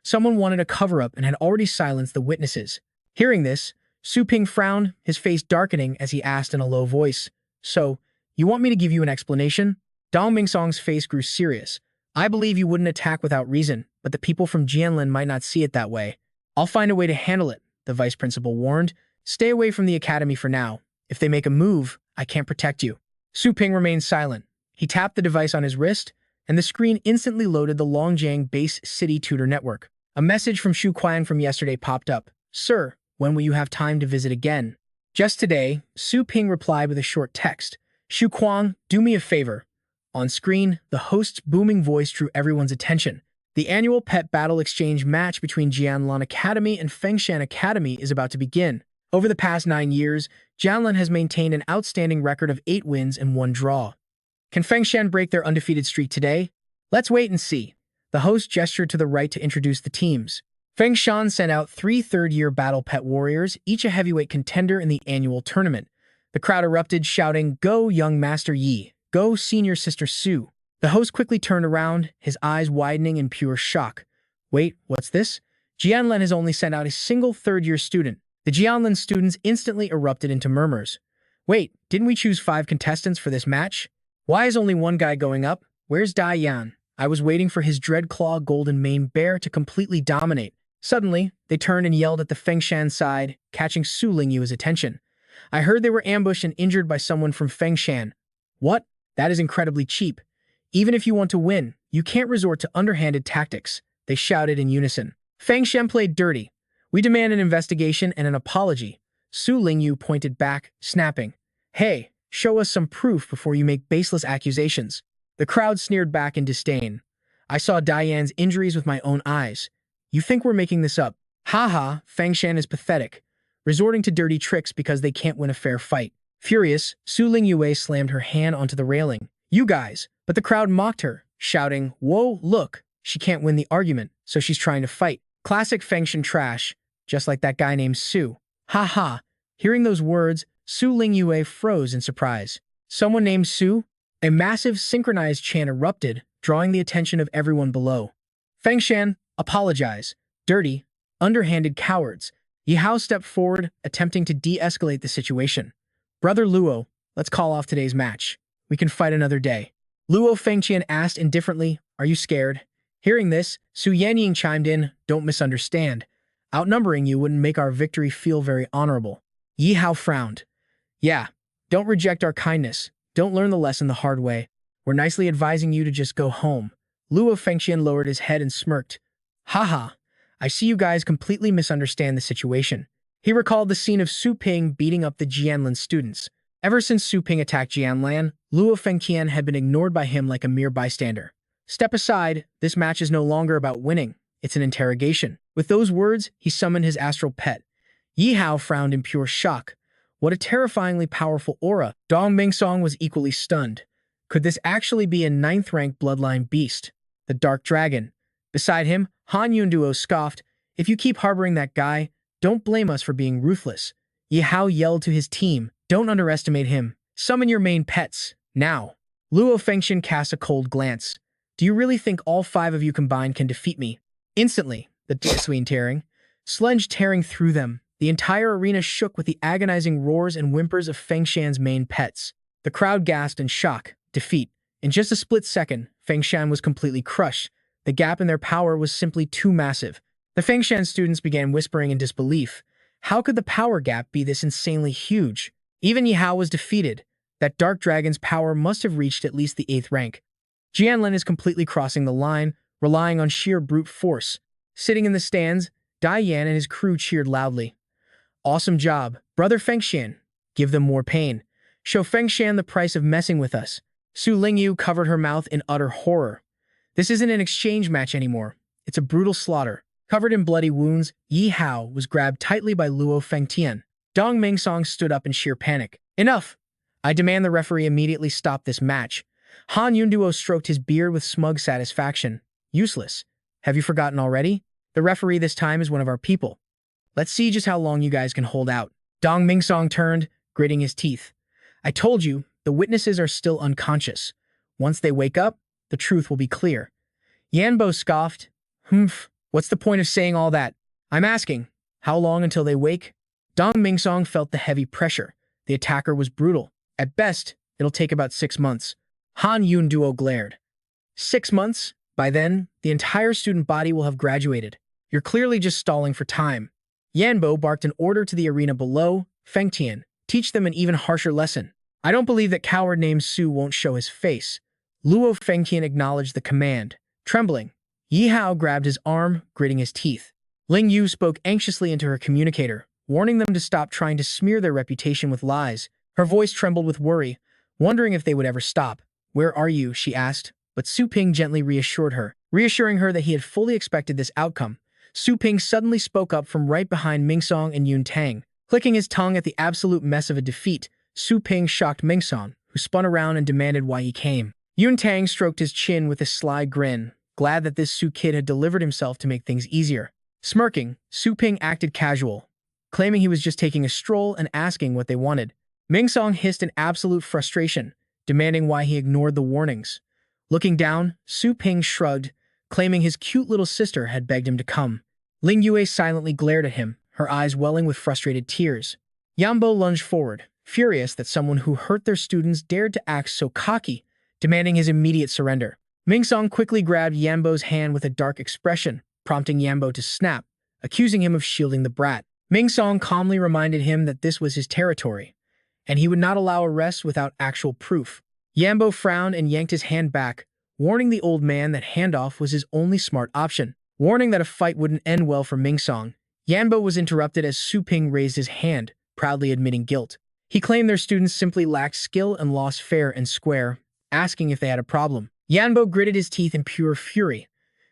Someone wanted a cover-up and had already silenced the witnesses. Hearing this, Su Ping frowned, his face darkening as he asked in a low voice, "So, you want me to give you an explanation?" Dong Mingsong's face grew serious. "I believe you wouldn't attack without reason, but the people from Jianlin might not see it that way. I'll find a way to handle it," the vice principal warned. "Stay away from the academy for now. If they make a move, I can't protect you." Su Ping remained silent. He tapped the device on his wrist, and the screen instantly loaded the Longjiang base city tutor network. A message from Xu Kuang from yesterday popped up. "Sir, when will you have time to visit again?" "Just today," Su Ping replied with a short text. "Xu Kuang, do me a favor." On screen, the host's booming voice drew everyone's attention. The annual pet battle exchange match between Jianlan Academy and Fengshan Academy is about to begin. Over the past 9 years, Jianlan has maintained an outstanding record of 8 wins and 1 draw. Can Fengshan break their undefeated streak today? Let's wait and see. The host gestured to the right to introduce the teams. Fengshan sent out 3 third-year battle pet warriors, each a heavyweight contender in the annual tournament. The crowd erupted, shouting, "Go, young Master Yi! Go, senior sister Su!" The host quickly turned around, his eyes widening in pure shock. "Wait, what's this? Jianlan has only sent out a single third-year student." The Jianlan students instantly erupted into murmurs. "Wait, didn't we choose 5 contestants for this match? Why is only one guy going up? Where's Dai Yan? I was waiting for his Dreadclaw Golden Mane Bear to completely dominate." Suddenly, they turned and yelled at the Fengshan side, catching Su Lingyu's attention. "I heard they were ambushed and injured by someone from Fengshan." "What? That is incredibly cheap. Even if you want to win, you can't resort to underhanded tactics," they shouted in unison. "Fengshan played dirty. We demand an investigation and an apology." Su Lingyu pointed back, snapping, "Hey, show us some proof before you make baseless accusations." The crowd sneered back in disdain. "I saw Diane's injuries with my own eyes. You think we're making this up? Haha, Fengshan is pathetic, resorting to dirty tricks because they can't win a fair fight." Furious, Su Lingyue slammed her hand onto the railing. "You guys!" But the crowd mocked her, shouting, "Whoa, look, she can't win the argument, so she's trying to fight. Classic Fengshan trash, just like that guy named Su." "Ha ha." Hearing those words, Su Lingyue froze in surprise. "Someone named Su?" A massive synchronized chant erupted, drawing the attention of everyone below. "Fengshan, apologize. Dirty, underhanded cowards." Yihao stepped forward, attempting to de-escalate the situation. "Brother Luo, let's call off today's match. We can fight another day." Luo Fengqian asked indifferently, "Are you scared?" Hearing this, Su Yanying chimed in, "Don't misunderstand. Outnumbering you wouldn't make our victory feel very honorable." Yihao frowned. "Yeah, don't reject our kindness. Don't learn the lesson the hard way. We're nicely advising you to just go home." Luo Fengqian lowered his head and smirked. "Haha, I see you guys completely misunderstand the situation." He recalled the scene of Su Ping beating up the Jianlan students. Ever since Su Ping attacked Jianlan, Luo Fengqian had been ignored by him like a mere bystander. "Step aside, this match is no longer about winning, it's an interrogation." With those words, he summoned his astral pet. Yihao frowned in pure shock. What a terrifyingly powerful aura. Dong Mingsong was equally stunned. Could this actually be a 9th-ranked bloodline beast? The Dark Dragon. Beside him, Han Yunduo scoffed, "If you keep harboring that guy, don't blame us for being ruthless." Yihao yelled to his team, "Don't underestimate him. Summon your main pets, now." Luo Fengqian cast a cold glance. "Do you really think all 5 of you combined can defeat me?" Instantly, the between sludge tearing through them. The entire arena shook with the agonizing roars and whimpers of Fengshan's main pets. The crowd gasped in shock. Defeat. In just a split second, Fengshan was completely crushed. The gap in their power was simply too massive. The Fengshan students began whispering in disbelief. How could the power gap be this insanely huge? Even Yihao was defeated. That Dark Dragon's power must have reached at least the 8th rank. Jianlin is completely crossing the line, relying on sheer brute force. Sitting in the stands, Dai Yan and his crew cheered loudly. "Awesome job, Brother Fengshan. Give them more pain. Show Fengshan the price of messing with us." Su Lingyu covered her mouth in utter horror. This isn't an exchange match anymore. It's a brutal slaughter. Covered in bloody wounds, Yihao was grabbed tightly by Luo Fengqian. Dong Mingsong stood up in sheer panic. "Enough! I demand the referee immediately stop this match." Han Yunduo stroked his beard with smug satisfaction. "Useless. Have you forgotten already? The referee this time is one of our people. Let's see just how long you guys can hold out." Dong Mingsong turned, gritting his teeth. "I told you, the witnesses are still unconscious. Once they wake up, the truth will be clear." Yanbo scoffed. "Humph, What's the point of saying all that? I'm asking, how long until they wake? Dong Mingsong felt the heavy pressure. The attacker was brutal. At best, it'll take about 6 months. Han Yun Duo glared. 6 months? By then, the entire student body will have graduated. You're clearly just stalling for time. Yanbo barked an order to the arena below. Fengtian, teach them an even harsher lesson. I don't believe that coward named Su won't show his face. Luo Fengtian acknowledged the command. Trembling, Yi Hao grabbed his arm, gritting his teeth. Ling Yu spoke anxiously into her communicator, warning them to stop trying to smear their reputation with lies. Her voice trembled with worry, wondering if they would ever stop. Where are you? She asked, but Su Ping gently reassured her, reassuring her that he had fully expected this outcome. Su Ping suddenly spoke up from right behind Mingsong and Yun Tang. Clicking his tongue at the absolute mess of a defeat, Su Ping shocked Mingsong, who spun around and demanded why he came. Yun Tang stroked his chin with a sly grin, glad that this Su kid had delivered himself to make things easier. Smirking, Su Ping acted casual, claiming he was just taking a stroll and asking what they wanted. Mingsong hissed in absolute frustration, demanding why he ignored the warnings. Looking down, Su Ping shrugged, claiming his cute little sister had begged him to come. Ling Yue silently glared at him, her eyes welling with frustrated tears. Yambo lunged forward, furious that someone who hurt their students dared to act so cocky, demanding his immediate surrender. Mingsong quickly grabbed Yambo's hand with a dark expression, prompting Yambo to snap, accusing him of shielding the brat. Mingsong calmly reminded him that this was his territory, and he would not allow arrests without actual proof. Yambo frowned and yanked his hand back, warning the old man that handoff was his only smart option. Warning that a fight wouldn't end well for Mingsong, Yanbo was interrupted as Su Ping raised his hand, proudly admitting guilt. He claimed their students simply lacked skill and lost fair and square, asking if they had a problem. Yanbo gritted his teeth in pure fury.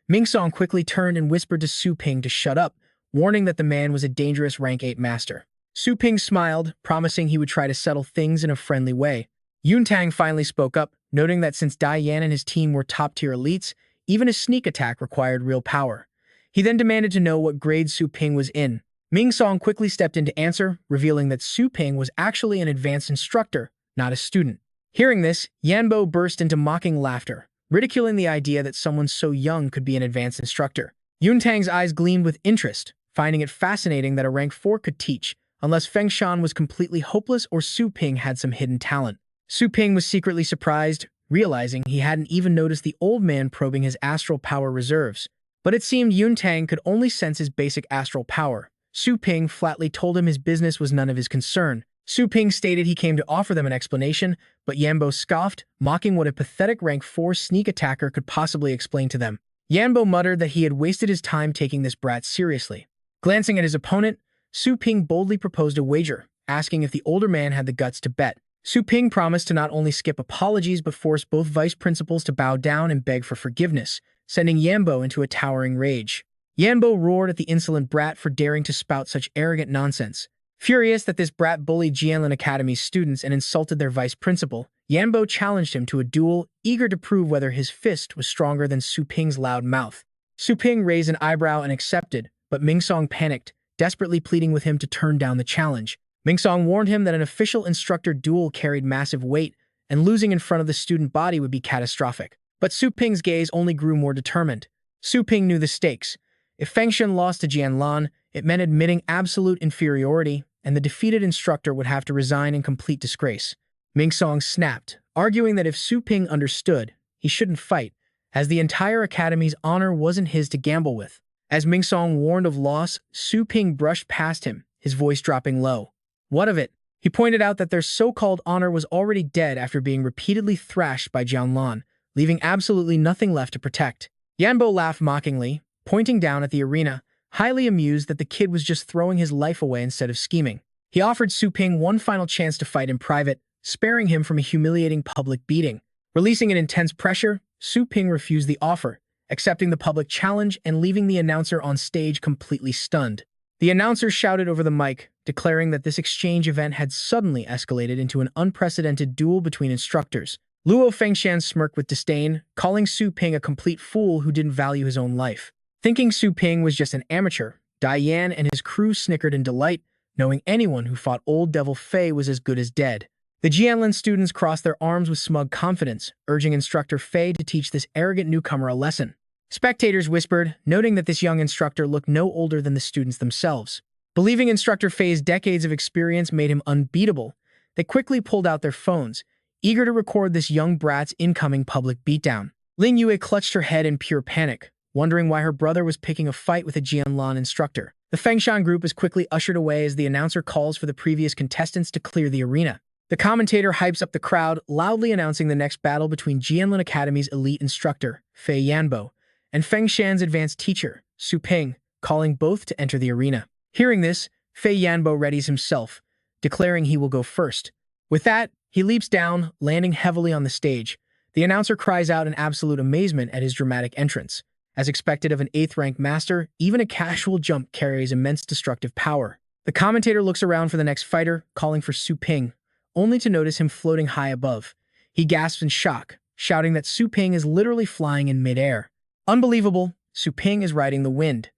Mingsong quickly turned and whispered to Su Ping to shut up, warning that the man was a dangerous rank 8 master. Su Ping smiled, promising he would try to settle things in a friendly way. Yun Tang finally spoke up, noting that since Dai Yan and his team were top-tier elites, even a sneak attack required real power. He then demanded to know what grade Su Ping was in. Mingsong quickly stepped in to answer, revealing that Su Ping was actually an advanced instructor, not a student. Hearing this, Yanbo burst into mocking laughter, ridiculing the idea that someone so young could be an advanced instructor. Yun Tang's eyes gleamed with interest, finding it fascinating that a rank 4 could teach, unless Feng Shan was completely hopeless or Su Ping had some hidden talent. Su Ping was secretly surprised, realizing he hadn't even noticed the old man probing his astral power reserves. But it seemed Yun Tang could only sense his basic astral power. Su Ping flatly told him his business was none of his concern. Su Ping stated he came to offer them an explanation, but Yanbo scoffed, mocking what a pathetic rank 4 sneak attacker could possibly explain to them. Yanbo muttered that he had wasted his time taking this brat seriously. Glancing at his opponent, Su Ping boldly proposed a wager, asking if the older man had the guts to bet. Su Ping promised to not only skip apologies but force both vice principals to bow down and beg for forgiveness, sending Yanbo into a towering rage. Yanbo roared at the insolent brat for daring to spout such arrogant nonsense. Furious that this brat bullied Jianlin Academy's students and insulted their vice principal, Yanbo challenged him to a duel, eager to prove whether his fist was stronger than Su Ping's loud mouth. Su Ping raised an eyebrow and accepted, but Mingsong panicked, desperately pleading with him to turn down the challenge. Mingsong warned him that an official instructor duel carried massive weight, and losing in front of the student body would be catastrophic. But Su Ping's gaze only grew more determined. Su Ping knew the stakes. If Feng Shan lost to Jianlan, it meant admitting absolute inferiority, and the defeated instructor would have to resign in complete disgrace. Mingsong snapped, arguing that if Su Ping understood, he shouldn't fight, as the entire academy's honor wasn't his to gamble with. As Mingsong warned of loss, Su Ping brushed past him, his voice dropping low. What of it? He pointed out that their so-called honor was already dead after being repeatedly thrashed by Jianlan, leaving absolutely nothing left to protect. Yanbo laughed mockingly, pointing down at the arena, highly amused that the kid was just throwing his life away instead of scheming. He offered Su Ping one final chance to fight in private, sparing him from a humiliating public beating. Releasing an intense pressure, Su Ping refused the offer, accepting the public challenge and leaving the announcer on stage completely stunned. The announcer shouted over the mic, declaring that this exchange event had suddenly escalated into an unprecedented duel between instructors. Luo Fengshan smirked with disdain, calling Su Ping a complete fool who didn't value his own life. Thinking Su Ping was just an amateur, Dai Yan and his crew snickered in delight, knowing anyone who fought Old Devil Fei was as good as dead. The Jianlin students crossed their arms with smug confidence, urging instructor Fei to teach this arrogant newcomer a lesson. Spectators whispered, noting that this young instructor looked no older than the students themselves. Believing Instructor Fei's decades of experience made him unbeatable, they quickly pulled out their phones, eager to record this young brat's incoming public beatdown. Ling Yue clutched her head in pure panic, wondering why her brother was picking a fight with a Jianlan instructor. The Fengshan group is quickly ushered away as the announcer calls for the previous contestants to clear the arena. The commentator hypes up the crowd, loudly announcing the next battle between Jianlan Academy's elite instructor, Fei Yanbo, and Fengshan's advanced teacher, Su Ping, calling both to enter the arena. Hearing this, Fei Yanbo readies himself, declaring he will go first. With that, he leaps down, landing heavily on the stage. The announcer cries out in absolute amazement at his dramatic entrance. As expected of an 8th-ranked master, even a casual jump carries immense destructive power. The commentator looks around for the next fighter, calling for Su Ping, only to notice him floating high above. He gasps in shock, shouting that Su Ping is literally flying in midair. Unbelievable, Su Ping is riding the wind.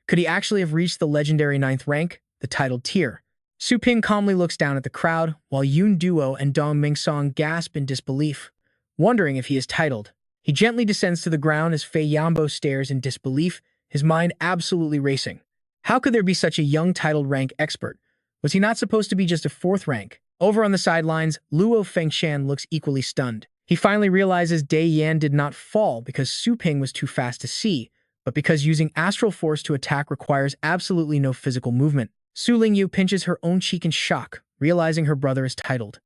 Could he actually have reached the legendary 9th rank, the titled tier? Su Ping calmly looks down at the crowd, while Yun Duo and Dong Mingsong gasp in disbelief, wondering if he is titled. He gently descends to the ground as Fei Yanbo stares in disbelief, his mind absolutely racing. How could there be such a young titled rank expert? Was he not supposed to be just a 4th rank? Over on the sidelines, Luo Fengshan looks equally stunned. He finally realizes Dai Yan did not fall because Su Ping was too fast to see, but because using astral force to attack requires absolutely no physical movement. Su Lingyu pinches her own cheek in shock, realizing her brother is titled.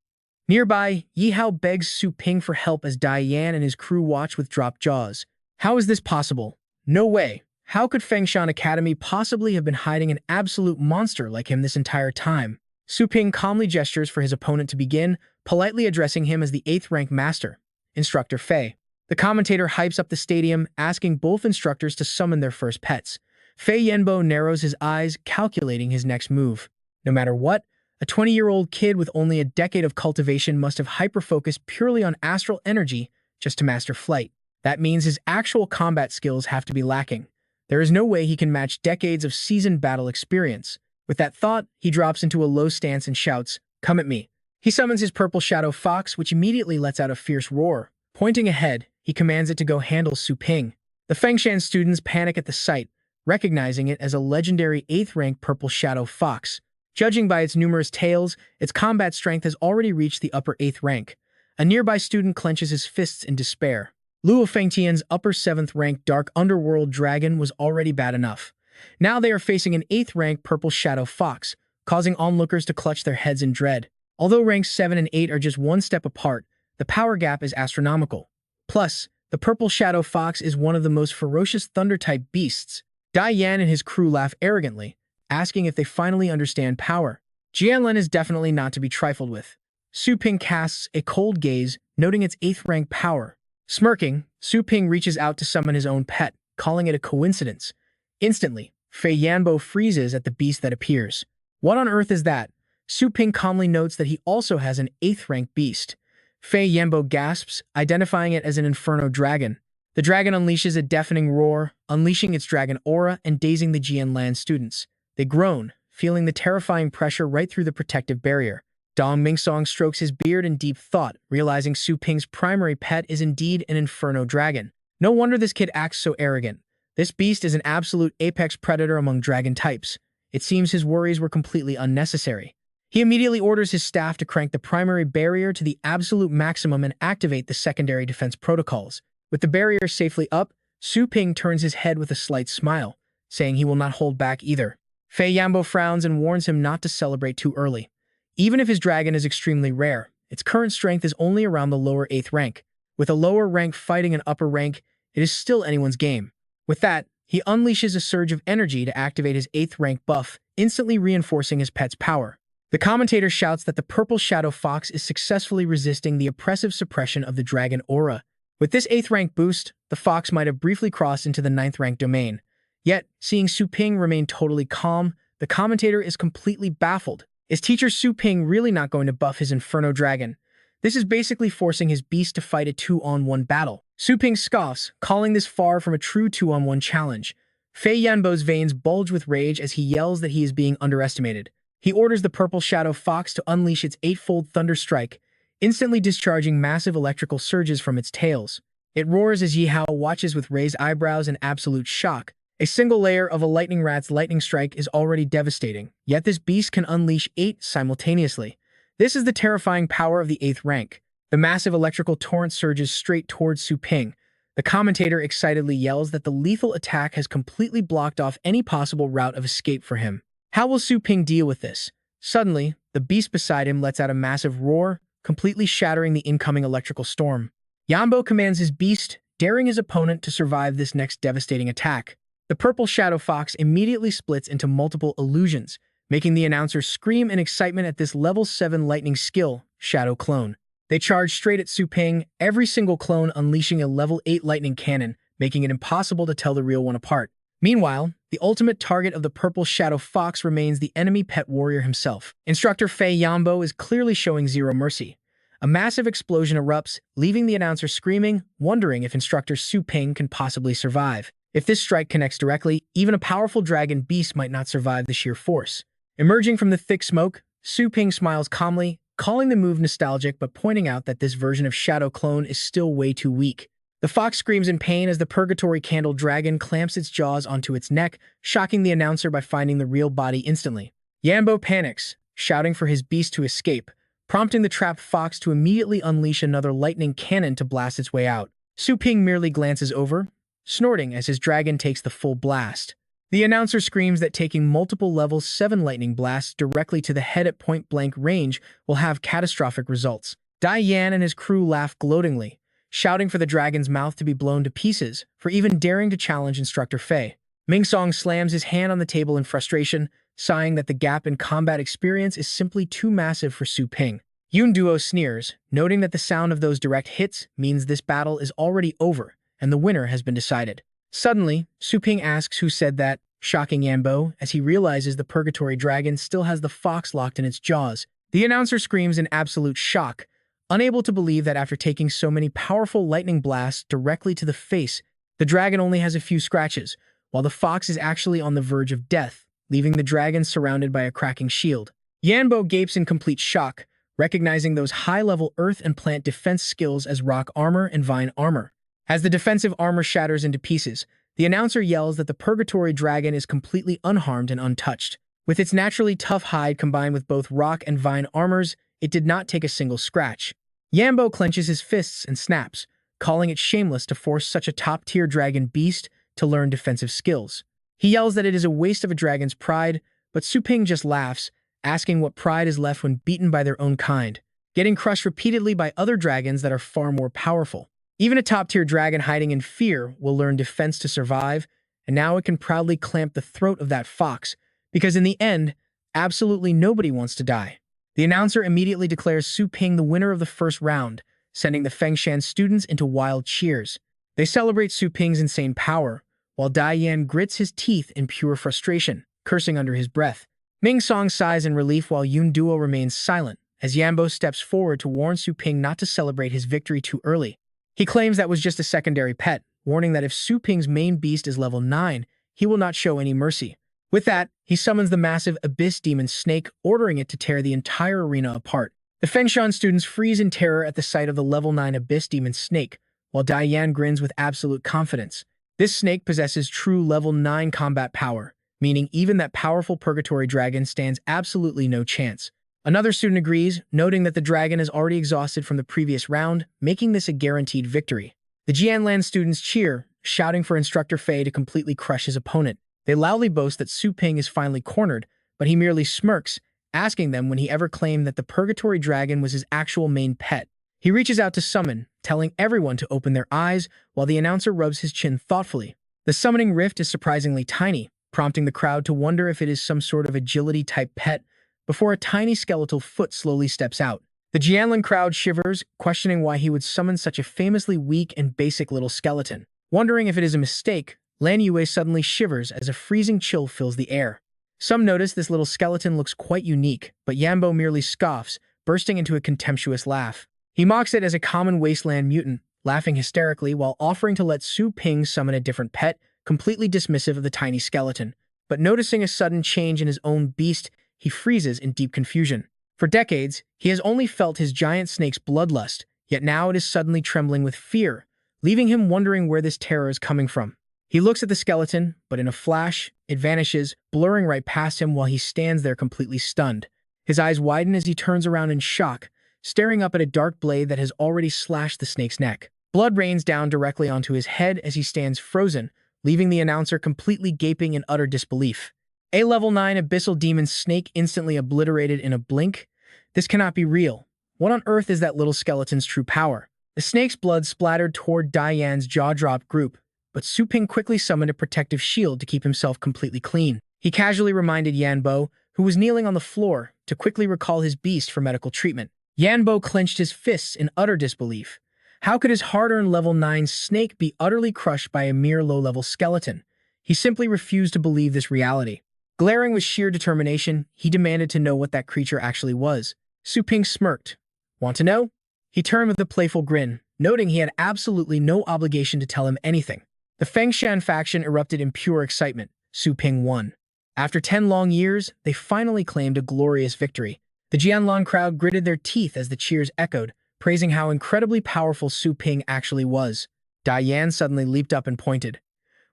Nearby, Yi Hao begs Su Ping for help as Dai Yan and his crew watch with dropped jaws. How is this possible? No way. How could Fengshan Academy possibly have been hiding an absolute monster like him this entire time? Su Ping calmly gestures for his opponent to begin, politely addressing him as the 8th-rank master, Instructor Fei. The commentator hypes up the stadium, asking both instructors to summon their first pets. Fei Yanbo narrows his eyes, calculating his next move. No matter what, a 20-year-old kid with only a decade of cultivation must have hyper-focused purely on astral energy just to master flight. That means his actual combat skills have to be lacking. There is no way he can match decades of seasoned battle experience. With that thought, he drops into a low stance and shouts, "Come at me." He summons his purple shadow fox, which immediately lets out a fierce roar. Pointing ahead, he commands it to go handle Su Ping. The Fengshan students panic at the sight, recognizing it as a legendary 8th-rank purple shadow fox. Judging by its numerous tails, its combat strength has already reached the upper 8th rank. A nearby student clenches his fists in despair. Luo Fengtian's upper 7th-rank dark underworld dragon was already bad enough. Now they are facing an 8th-rank purple shadow fox, causing onlookers to clutch their heads in dread. Although ranks 7 and 8 are just one step apart, the power gap is astronomical. Plus, the purple shadow fox is one of the most ferocious thunder-type beasts. Dai Yan and his crew laugh arrogantly, asking if they finally understand power. Jianlan is definitely not to be trifled with. Su Ping casts a cold gaze, noting its 8th-rank power. Smirking, Su Ping reaches out to summon his own pet, calling it a coincidence. Instantly, Fei Yanbo freezes at the beast that appears. What on earth is that? Su Ping calmly notes that he also has an 8th-rank beast. Fei Yanbo gasps, identifying it as an inferno dragon. The dragon unleashes a deafening roar, unleashing its dragon aura and dazing the Jianlan students. They groan, feeling the terrifying pressure right through the protective barrier. Dong Mingsong strokes his beard in deep thought, realizing Su Ping's primary pet is indeed an inferno dragon. No wonder this kid acts so arrogant. This beast is an absolute apex predator among dragon types. It seems his worries were completely unnecessary. He immediately orders his staff to crank the primary barrier to the absolute maximum and activate the secondary defense protocols. With the barrier safely up, Su Ping turns his head with a slight smile, saying he will not hold back either. Fei Yanbo frowns and warns him not to celebrate too early. Even if his dragon is extremely rare, its current strength is only around the lower 8th rank. With a lower rank fighting an upper rank, it is still anyone's game. With that, he unleashes a surge of energy to activate his 8th rank buff, instantly reinforcing his pet's power. The commentator shouts that the purple shadow fox is successfully resisting the oppressive suppression of the dragon aura. With this 8th rank boost, the fox might have briefly crossed into the 9th rank domain. Yet, seeing Su Ping remain totally calm, the commentator is completely baffled. Is teacher Su Ping really not going to buff his inferno dragon? This is basically forcing his beast to fight a 2-on-1 battle. Su Ping scoffs, calling this far from a true 2-on-1 challenge. Fei Yanbo's veins bulge with rage as he yells that he is being underestimated. He orders the purple shadow fox to unleash its 8-fold thunder strike, instantly discharging massive electrical surges from its tails. It roars as Yihao watches with raised eyebrows in absolute shock. A single layer of a lightning rat's lightning strike is already devastating, yet this beast can unleash 8 simultaneously. This is the terrifying power of the 8th rank. The massive electrical torrent surges straight towards Su Ping. The commentator excitedly yells that the lethal attack has completely blocked off any possible route of escape for him. How will Su Ping deal with this? Suddenly, the beast beside him lets out a massive roar, completely shattering the incoming electrical storm. Yanbo commands his beast, daring his opponent to survive this next devastating attack. The purple shadow fox immediately splits into multiple illusions, making the announcer scream in excitement at this level 7 lightning skill, Shadow Clone. They charge straight at Su Ping, every single clone unleashing a level 8 lightning cannon, making it impossible to tell the real one apart. Meanwhile, the ultimate target of the purple shadow fox remains the enemy pet warrior himself. Instructor Fei Yanbo is clearly showing zero mercy. A massive explosion erupts, leaving the announcer screaming, wondering if Instructor Su Ping can possibly survive. If this strike connects directly, even a powerful dragon beast might not survive the sheer force. Emerging from the thick smoke, Su Ping smiles calmly, calling the move nostalgic but pointing out that this version of Shadow Clone is still way too weak. The fox screams in pain as the Purgatory Candle Dragon clamps its jaws onto its neck, shocking the announcer by finding the real body instantly. Yanbo panics, shouting for his beast to escape, prompting the trapped fox to immediately unleash another lightning cannon to blast its way out. Su Ping merely glances over, snorting as his dragon takes the full blast. The announcer screams that taking multiple level 7 lightning blasts directly to the head at point-blank range will have catastrophic results. Dai Yan and his crew laugh gloatingly, shouting for the dragon's mouth to be blown to pieces for even daring to challenge Instructor Fei. Ming Song slams his hand on the table in frustration, sighing that the gap in combat experience is simply too massive for Su Ping. Yun Duo sneers, noting that the sound of those direct hits means this battle is already over, and the winner has been decided. Suddenly, Su Ping asks who said that, shocking Yanbo as he realizes the Purgatory Dragon still has the fox locked in its jaws. The announcer screams in absolute shock, unable to believe that after taking so many powerful lightning blasts directly to the face, the dragon only has a few scratches, while the fox is actually on the verge of death, leaving the dragon surrounded by a cracking shield. Yanbo gapes in complete shock, recognizing those high-level earth and plant defense skills as rock armor and vine armor. As the defensive armor shatters into pieces, the announcer yells that the Purgatory Dragon is completely unharmed and untouched. With its naturally tough hide combined with both rock and vine armors, it did not take a single scratch. Yanbo clenches his fists and snaps, calling it shameless to force such a top-tier dragon beast to learn defensive skills. He yells that it is a waste of a dragon's pride, but Su Ping just laughs, asking what pride is left when beaten by their own kind, getting crushed repeatedly by other dragons that are far more powerful. Even a top-tier dragon hiding in fear will learn defense to survive, and now it can proudly clamp the throat of that fox, because in the end, absolutely nobody wants to die. The announcer immediately declares Su Ping the winner of the first round, sending the Fengshan students into wild cheers. They celebrate Su Ping's insane power, while Dai Yan grits his teeth in pure frustration, cursing under his breath. Ming Song sighs in relief while Yun Duo remains silent, as Yanbo steps forward to warn Su Ping not to celebrate his victory too early. He claims that was just a secondary pet, warning that if Su Ping's main beast is level 9, he will not show any mercy. With that, he summons the massive Abyss Demon Snake, ordering it to tear the entire arena apart. The Fengshan students freeze in terror at the sight of the level 9 Abyss Demon Snake, while Dai Yan grins with absolute confidence. This snake possesses true level 9 combat power, meaning even that powerful Purgatory Dragon stands absolutely no chance. Another student agrees, noting that the dragon is already exhausted from the previous round, making this a guaranteed victory. The Jianlan students cheer, shouting for Instructor Fei to completely crush his opponent. They loudly boast that Su Ping is finally cornered, but he merely smirks, asking them when he ever claimed that the Purgatory Dragon was his actual main pet. He reaches out to summon, telling everyone to open their eyes, while the announcer rubs his chin thoughtfully. The summoning rift is surprisingly tiny, prompting the crowd to wonder if it is some sort of agility-type pet, before a tiny skeletal foot slowly steps out. The Jianlin crowd shivers, questioning why he would summon such a famously weak and basic little skeleton. Wondering if it is a mistake, Lan Yue suddenly shivers as a freezing chill fills the air. Some notice this little skeleton looks quite unique, but Yanbo merely scoffs, bursting into a contemptuous laugh. He mocks it as a common wasteland mutant, laughing hysterically while offering to let Su Ping summon a different pet, completely dismissive of the tiny skeleton. But noticing a sudden change in his own beast, he freezes in deep confusion. For decades, he has only felt his giant snake's bloodlust, yet now it is suddenly trembling with fear, leaving him wondering where this terror is coming from. He looks at the skeleton, but in a flash, it vanishes, blurring right past him while he stands there completely stunned. His eyes widen as he turns around in shock, staring up at a dark blade that has already slashed the snake's neck. Blood rains down directly onto his head as he stands frozen, leaving the announcer completely gaping in utter disbelief. A level 9 abyssal demon snake instantly obliterated in a blink? This cannot be real. What on earth is that little skeleton's true power? The snake's blood splattered toward Diane's jaw-dropped group, but Su Ping quickly summoned a protective shield to keep himself completely clean. He casually reminded Yanbo, who was kneeling on the floor, to quickly recall his beast for medical treatment. Yanbo clenched his fists in utter disbelief. How could his hard-earned level 9 snake be utterly crushed by a mere low-level skeleton? He simply refused to believe this reality. Glaring with sheer determination, he demanded to know what that creature actually was. Su Ping smirked. Want to know? He turned with a playful grin, noting he had absolutely no obligation to tell him anything. The Fengshan faction erupted in pure excitement. Su Ping won. After 10 long years, they finally claimed a glorious victory. The Jianlan crowd gritted their teeth as the cheers echoed, praising how incredibly powerful Su Ping actually was. Diane suddenly leaped up and pointed.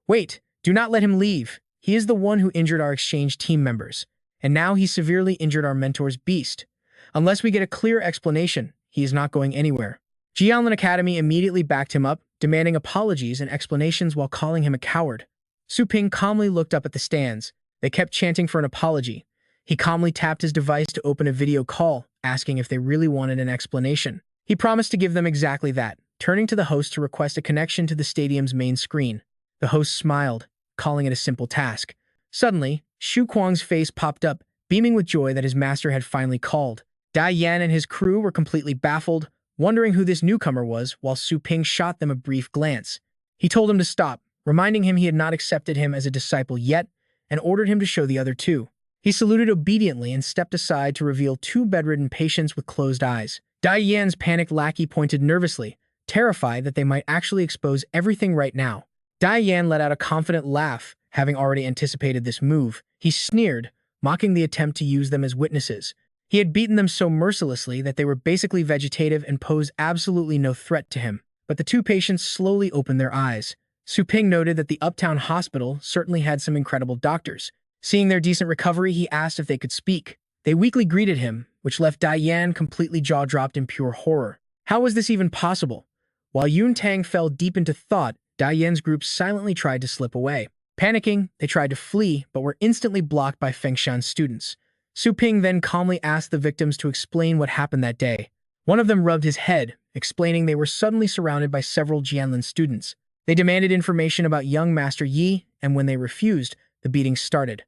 Wait, do not let him leave. He is the one who injured our exchange team members, and now he severely injured our mentor's beast. Unless we get a clear explanation, he is not going anywhere. Jianlan Academy immediately backed him up, demanding apologies and explanations while calling him a coward. Su Ping calmly looked up at the stands. They kept chanting for an apology. He calmly tapped his device to open a video call, asking if they really wanted an explanation. He promised to give them exactly that, turning to the host to request a connection to the stadium's main screen. The host smiled, calling it a simple task. Suddenly, Xu Kuang's face popped up, beaming with joy that his master had finally called. Dai Yan and his crew were completely baffled, wondering who this newcomer was, while Su Ping shot them a brief glance. He told him to stop, reminding him he had not accepted him as a disciple yet, and ordered him to show the other two. He saluted obediently and stepped aside to reveal two bedridden patients with closed eyes. Dai Yan's panicked lackey pointed nervously, terrified that they might actually expose everything right now. Dai Yan let out a confident laugh, having already anticipated this move. He sneered, mocking the attempt to use them as witnesses. He had beaten them so mercilessly that they were basically vegetative and posed absolutely no threat to him. But the two patients slowly opened their eyes. Su Ping noted that the Uptown Hospital certainly had some incredible doctors. Seeing their decent recovery, he asked if they could speak. They weakly greeted him, which left Diane completely jaw-dropped in pure horror. How was this even possible? While Yun Tang fell deep into thought, Diane's group silently tried to slip away. Panicking, they tried to flee, but were instantly blocked by Fengshan students. Su Ping then calmly asked the victims to explain what happened that day. One of them rubbed his head, explaining they were suddenly surrounded by several Jianlin students. They demanded information about young Master Yi, and when they refused, the beating started.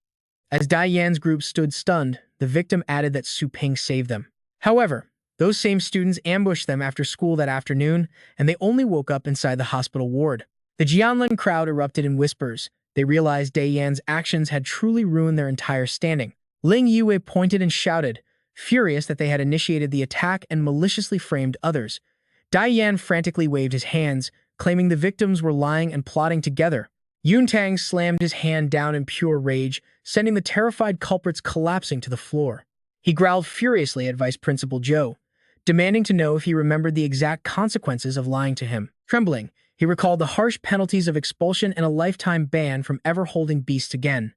As Diane's group stood stunned, the victim added that Su Ping saved them. However, those same students ambushed them after school that afternoon, and they only woke up inside the hospital ward. The Jianlin crowd erupted in whispers. They realized Diane's actions had truly ruined their entire standing. Ling Yue pointed and shouted, furious that they had initiated the attack and maliciously framed others. Diane frantically waved his hands, claiming the victims were lying and plotting together. Yun Tang slammed his hand down in pure rage, sending the terrified culprits collapsing to the floor. He growled furiously at Vice Principal Zhou, demanding to know if he remembered the exact consequences of lying to him. Trembling, he recalled the harsh penalties of expulsion and a lifetime ban from ever holding beasts again.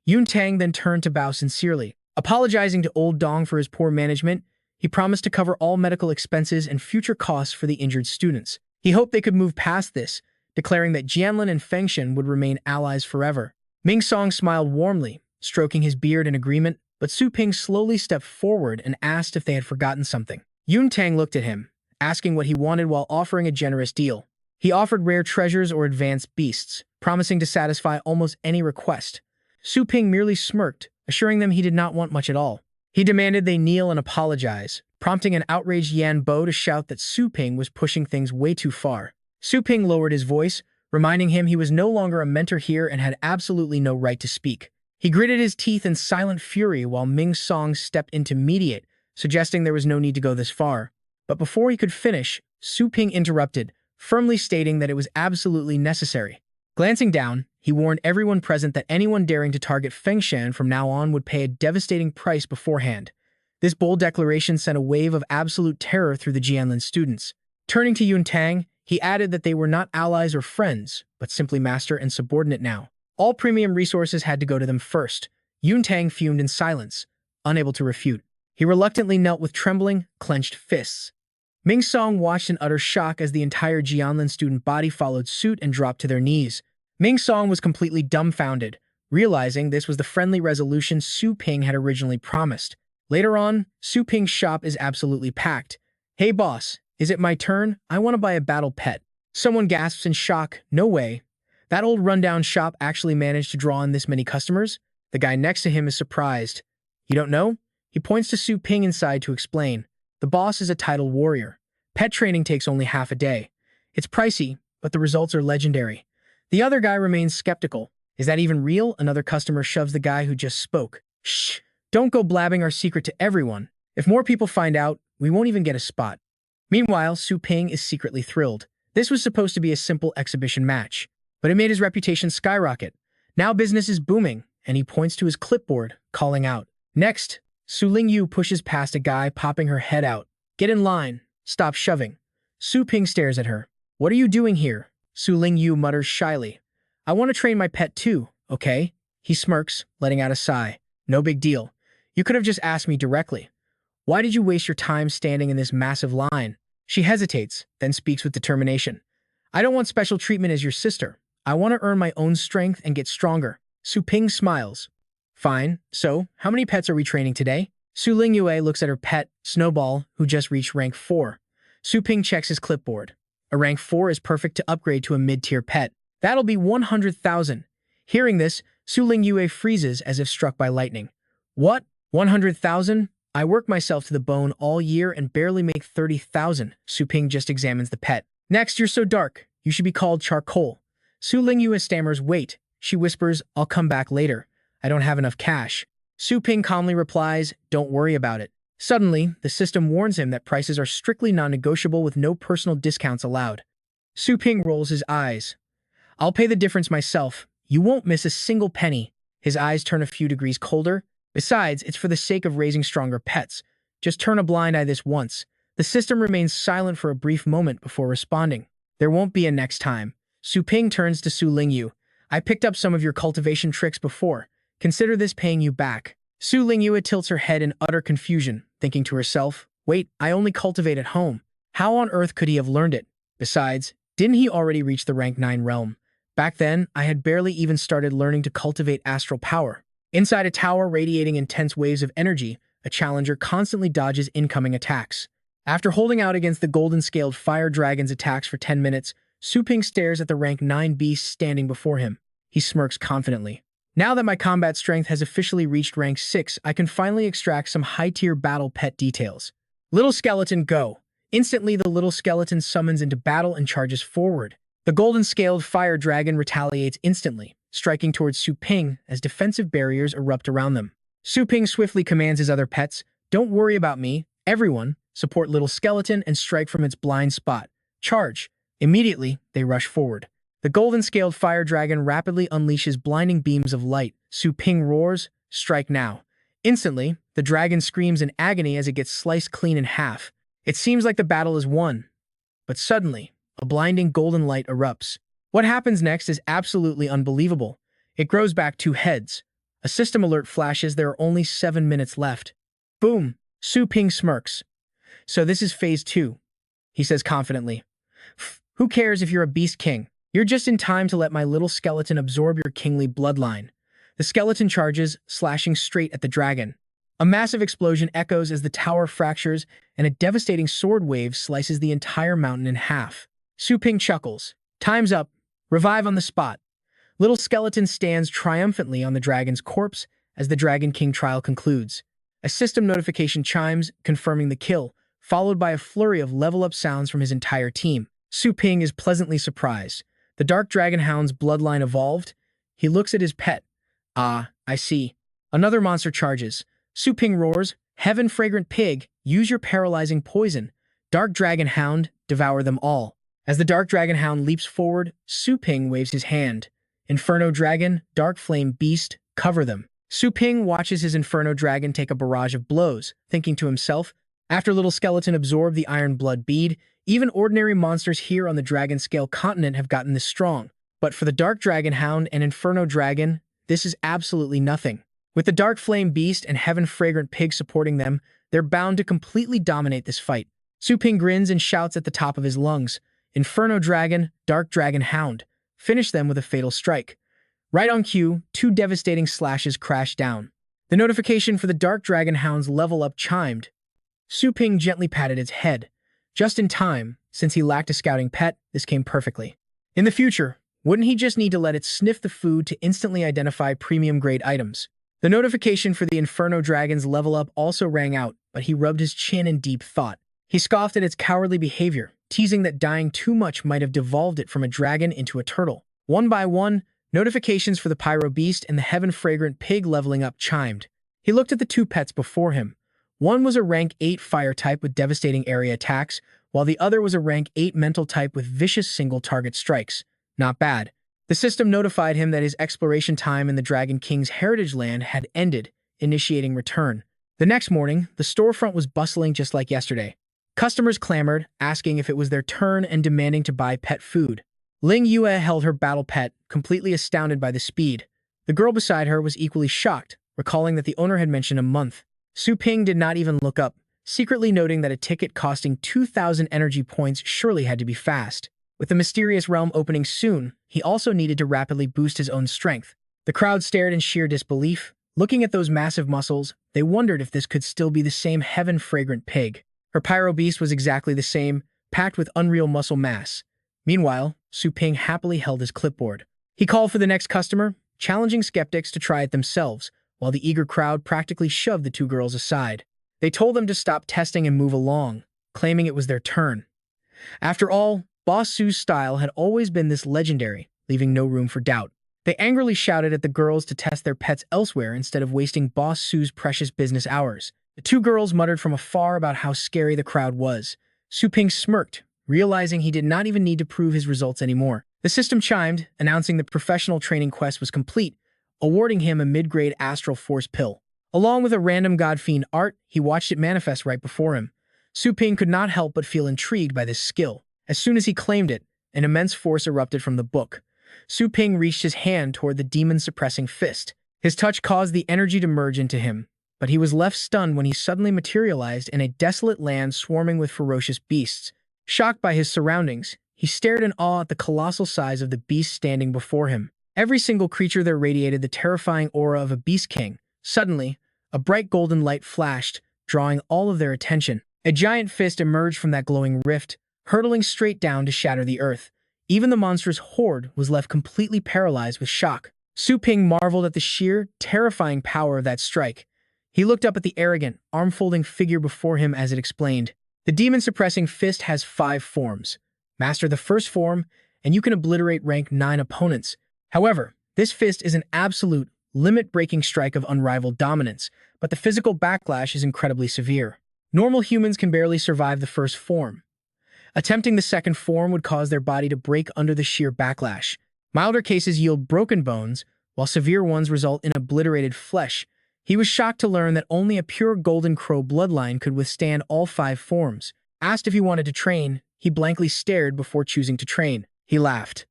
Yun Tang then turned to bow sincerely. Apologizing to Old Dong for his poor management, he promised to cover all medical expenses and future costs for the injured students. He hoped they could move past this, declaring that Jianlin and Fengshan would remain allies forever. Ming Song smiled warmly, stroking his beard in agreement, but Su Ping slowly stepped forward and asked if they had forgotten something. Yun Tang looked at him, asking what he wanted while offering a generous deal. He offered rare treasures or advanced beasts, promising to satisfy almost any request. Su Ping merely smirked, assuring them he did not want much at all. He demanded they kneel and apologize, prompting an outraged Yan Bo to shout that Su Ping was pushing things way too far. Su Ping lowered his voice, reminding him he was no longer a mentor here and had absolutely no right to speak. He gritted his teeth in silent fury while Ming Song stepped in to mediate, suggesting there was no need to go this far. But before he could finish, Su Ping interrupted, firmly stating that it was absolutely necessary. Glancing down, he warned everyone present that anyone daring to target Fengshan from now on would pay a devastating price beforehand. This bold declaration sent a wave of absolute terror through the Jianlin students. Turning to Yun Tang, He added that they were not allies or friends, but simply master and subordinate now. All premium resources had to go to them first. Yuntang fumed in silence, unable to refute. He reluctantly knelt with trembling, clenched fists. Ming Song watched in utter shock as the entire Jianlin student body followed suit and dropped to their knees. Ming Song was completely dumbfounded, realizing this was the friendly resolution Su Ping had originally promised. Later on, Su Ping's shop is absolutely packed. "Hey boss, is it my turn? I want to buy a battle pet." Someone gasps in shock. "No way. That old rundown shop actually managed to draw in this many customers?" The guy next to him is surprised. "You don't know?" He points to Su Ping inside to explain. "The boss is a titled warrior. Pet training takes only half a day. It's pricey, but the results are legendary." The other guy remains skeptical. "Is that even real?" Another customer shoves the guy who just spoke. "Shh, don't go blabbing our secret to everyone. If more people find out, we won't even get a spot." Meanwhile, Su Ping is secretly thrilled. This was supposed to be a simple exhibition match, but it made his reputation skyrocket. Now business is booming, and he points to his clipboard, calling out. Next, Su Lingyu pushes past a guy, popping her head out. "Get in line. Stop shoving." Su Ping stares at her. "What are you doing here?" Su Lingyu mutters shyly. "I want to train my pet too, okay?" He smirks, letting out a sigh. "No big deal. You could have just asked me directly. Why did you waste your time standing in this massive line?" She hesitates, then speaks with determination. "I don't want special treatment as your sister. I want to earn my own strength and get stronger." Su Ping smiles. "Fine. So, how many pets are we training today?" Su Lingyue looks at her pet, Snowball, who just reached rank 4. Su Ping checks his clipboard. A rank 4 is perfect to upgrade to a mid-tier pet. That'll be 100,000. Hearing this, Su Lingyue freezes as if struck by lightning. "What? 100,000? I work myself to the bone all year and barely make 30,000. Su Ping just examines the pet. "Next, you're so dark. You should be called Charcoal." Su Lingyue stammers, "Wait." She whispers, "I'll come back later. I don't have enough cash." Su Ping calmly replies, "Don't worry about it." Suddenly, the system warns him that prices are strictly non-negotiable with no personal discounts allowed. Su Ping rolls his eyes. "I'll pay the difference myself. You won't miss a single penny." His eyes turn a few degrees colder. "Besides, it's for the sake of raising stronger pets. Just turn a blind eye this once." The system remains silent for a brief moment before responding. "There won't be a next time." Su Ping turns to Su Lingyu. "I picked up some of your cultivation tricks before. Consider this paying you back." Su Lingyu tilts her head in utter confusion, thinking to herself, "Wait, I only cultivate at home. How on earth could he have learned it? Besides, didn't he already reach the rank 9 realm? Back then, I had barely even started learning to cultivate astral power." Inside a tower radiating intense waves of energy, a challenger constantly dodges incoming attacks. After holding out against the golden-scaled fire dragon's attacks for 10 minutes, Su Ping stares at the rank 9 beast standing before him. He smirks confidently. "Now that my combat strength has officially reached rank 6, I can finally extract some high-tier battle pet details." "Little skeleton, go!" Instantly, the little skeleton summons into battle and charges forward. The golden-scaled fire dragon retaliates instantly, striking towards Su Ping as defensive barriers erupt around them. Su Ping swiftly commands his other pets, "Don't worry about me. Everyone, support little skeleton and strike from its blind spot. Charge." Immediately, they rush forward. The golden-scaled fire dragon rapidly unleashes blinding beams of light. Su Ping roars, "Strike now." Instantly, the dragon screams in agony as it gets sliced clean in half. It seems like the battle is won. But suddenly, a blinding golden light erupts. What happens next is absolutely unbelievable. It grows back 2 heads. A system alert flashes there are only 7 minutes left. Boom! Su Ping smirks. "So this is phase 2, he says confidently. "Who cares if you're a beast king? You're just in time to let my little skeleton absorb your kingly bloodline." The skeleton charges, slashing straight at the dragon. A massive explosion echoes as the tower fractures, and a devastating sword wave slices the entire mountain in half. Su Ping chuckles. "Time's up. Revive on the spot." Little skeleton stands triumphantly on the dragon's corpse as the Dragon King trial concludes. A system notification chimes, confirming the kill, followed by a flurry of level-up sounds from his entire team. Su Ping is pleasantly surprised. The Dark Dragon Hound's bloodline evolved. He looks at his pet. "Ah, I see." Another monster charges. Su Ping roars, "Heaven fragrant pig, use your paralyzing poison. Dark Dragon Hound, devour them all." As the Dark Dragon Hound leaps forward, Su Ping waves his hand. "Inferno Dragon, Dark Flame Beast, cover them." Su Ping watches his Inferno Dragon take a barrage of blows, thinking to himself, After Little Skeleton absorbed the Iron Blood Bead, even ordinary monsters here on the Dragon Scale continent have gotten this strong. But for the Dark Dragon Hound and Inferno Dragon, this is absolutely nothing. With the Dark Flame Beast and Heaven Fragrant Pig supporting them, they're bound to completely dominate this fight. Su Ping grins and shouts at the top of his lungs, "Inferno Dragon, Dark Dragon Hound." Finish them with a fatal strike. Right on cue, two devastating slashes crash down. The notification for the Dark Dragon Hound's level up chimed. Su Ping gently patted its head. Just in time, since he lacked a scouting pet, this came perfectly. In the future, wouldn't he just need to let it sniff the food to instantly identify premium-grade items? The notification for the Inferno Dragon's level up also rang out, but he rubbed his chin in deep thought. He scoffed at its cowardly behavior, teasing that dying too much might have devolved it from a dragon into a turtle. One by one, notifications for the Pyro Beast and the Heaven Fragrant Pig leveling up chimed. He looked at the two pets before him. One was a rank 8 fire type with devastating area attacks, while the other was a rank 8 mental type with vicious single-target strikes. Not bad. The system notified him that his exploration time in the Dragon King's heritage land had ended, initiating return. The next morning, the storefront was bustling just like yesterday. Customers clamored, asking if it was their turn and demanding to buy pet food. Ling Yue held her battle pet, completely astounded by the speed. The girl beside her was equally shocked, recalling that the owner had mentioned a month. Su Ping did not even look up, secretly noting that a ticket costing 2,000 energy points surely had to be fast. With the mysterious realm opening soon, he also needed to rapidly boost his own strength. The crowd stared in sheer disbelief. Looking at those massive muscles, they wondered if this could still be the same Heaven Fragrant Pig. Her Pyro Beast was exactly the same, packed with unreal muscle mass. Meanwhile, Su Ping happily held his clipboard. He called for the next customer, challenging skeptics to try it themselves, while the eager crowd practically shoved the two girls aside. They told them to stop testing and move along, claiming it was their turn. After all, Boss Su's style had always been this legendary, leaving no room for doubt. They angrily shouted at the girls to test their pets elsewhere instead of wasting Boss Su's precious business hours. The two girls muttered from afar about how scary the crowd was. Su Ping smirked, realizing he did not even need to prove his results anymore. The system chimed, announcing the professional training quest was complete, awarding him a mid-grade astral force pill. Along with a random god-fiend art, he watched it manifest right before him. Su Ping could not help but feel intrigued by this skill. As soon as he claimed it, an immense force erupted from the book. Su Ping reached his hand toward the demon-suppressing fist. His touch caused the energy to merge into him, but he was left stunned when he suddenly materialized in a desolate land swarming with ferocious beasts. Shocked by his surroundings, he stared in awe at the colossal size of the beast standing before him. Every single creature there radiated the terrifying aura of a beast king. Suddenly, a bright golden light flashed, drawing all of their attention. A giant fist emerged from that glowing rift, hurtling straight down to shatter the earth. Even the monstrous horde was left completely paralyzed with shock. Su Ping marveled at the sheer, terrifying power of that strike. He looked up at the arrogant, arm-folding figure before him as it explained. The demon-suppressing fist has 5 forms. Master the first form, and you can obliterate rank 9 opponents. However, this fist is an absolute, limit-breaking strike of unrivaled dominance, but the physical backlash is incredibly severe. Normal humans can barely survive the first form. Attempting the second form would cause their body to break under the sheer backlash. Milder cases yield broken bones, while severe ones result in obliterated flesh. He was shocked to learn that only a pure Golden Crow bloodline could withstand all 5 forms. Asked if he wanted to train, he blankly stared before choosing to train. He laughed.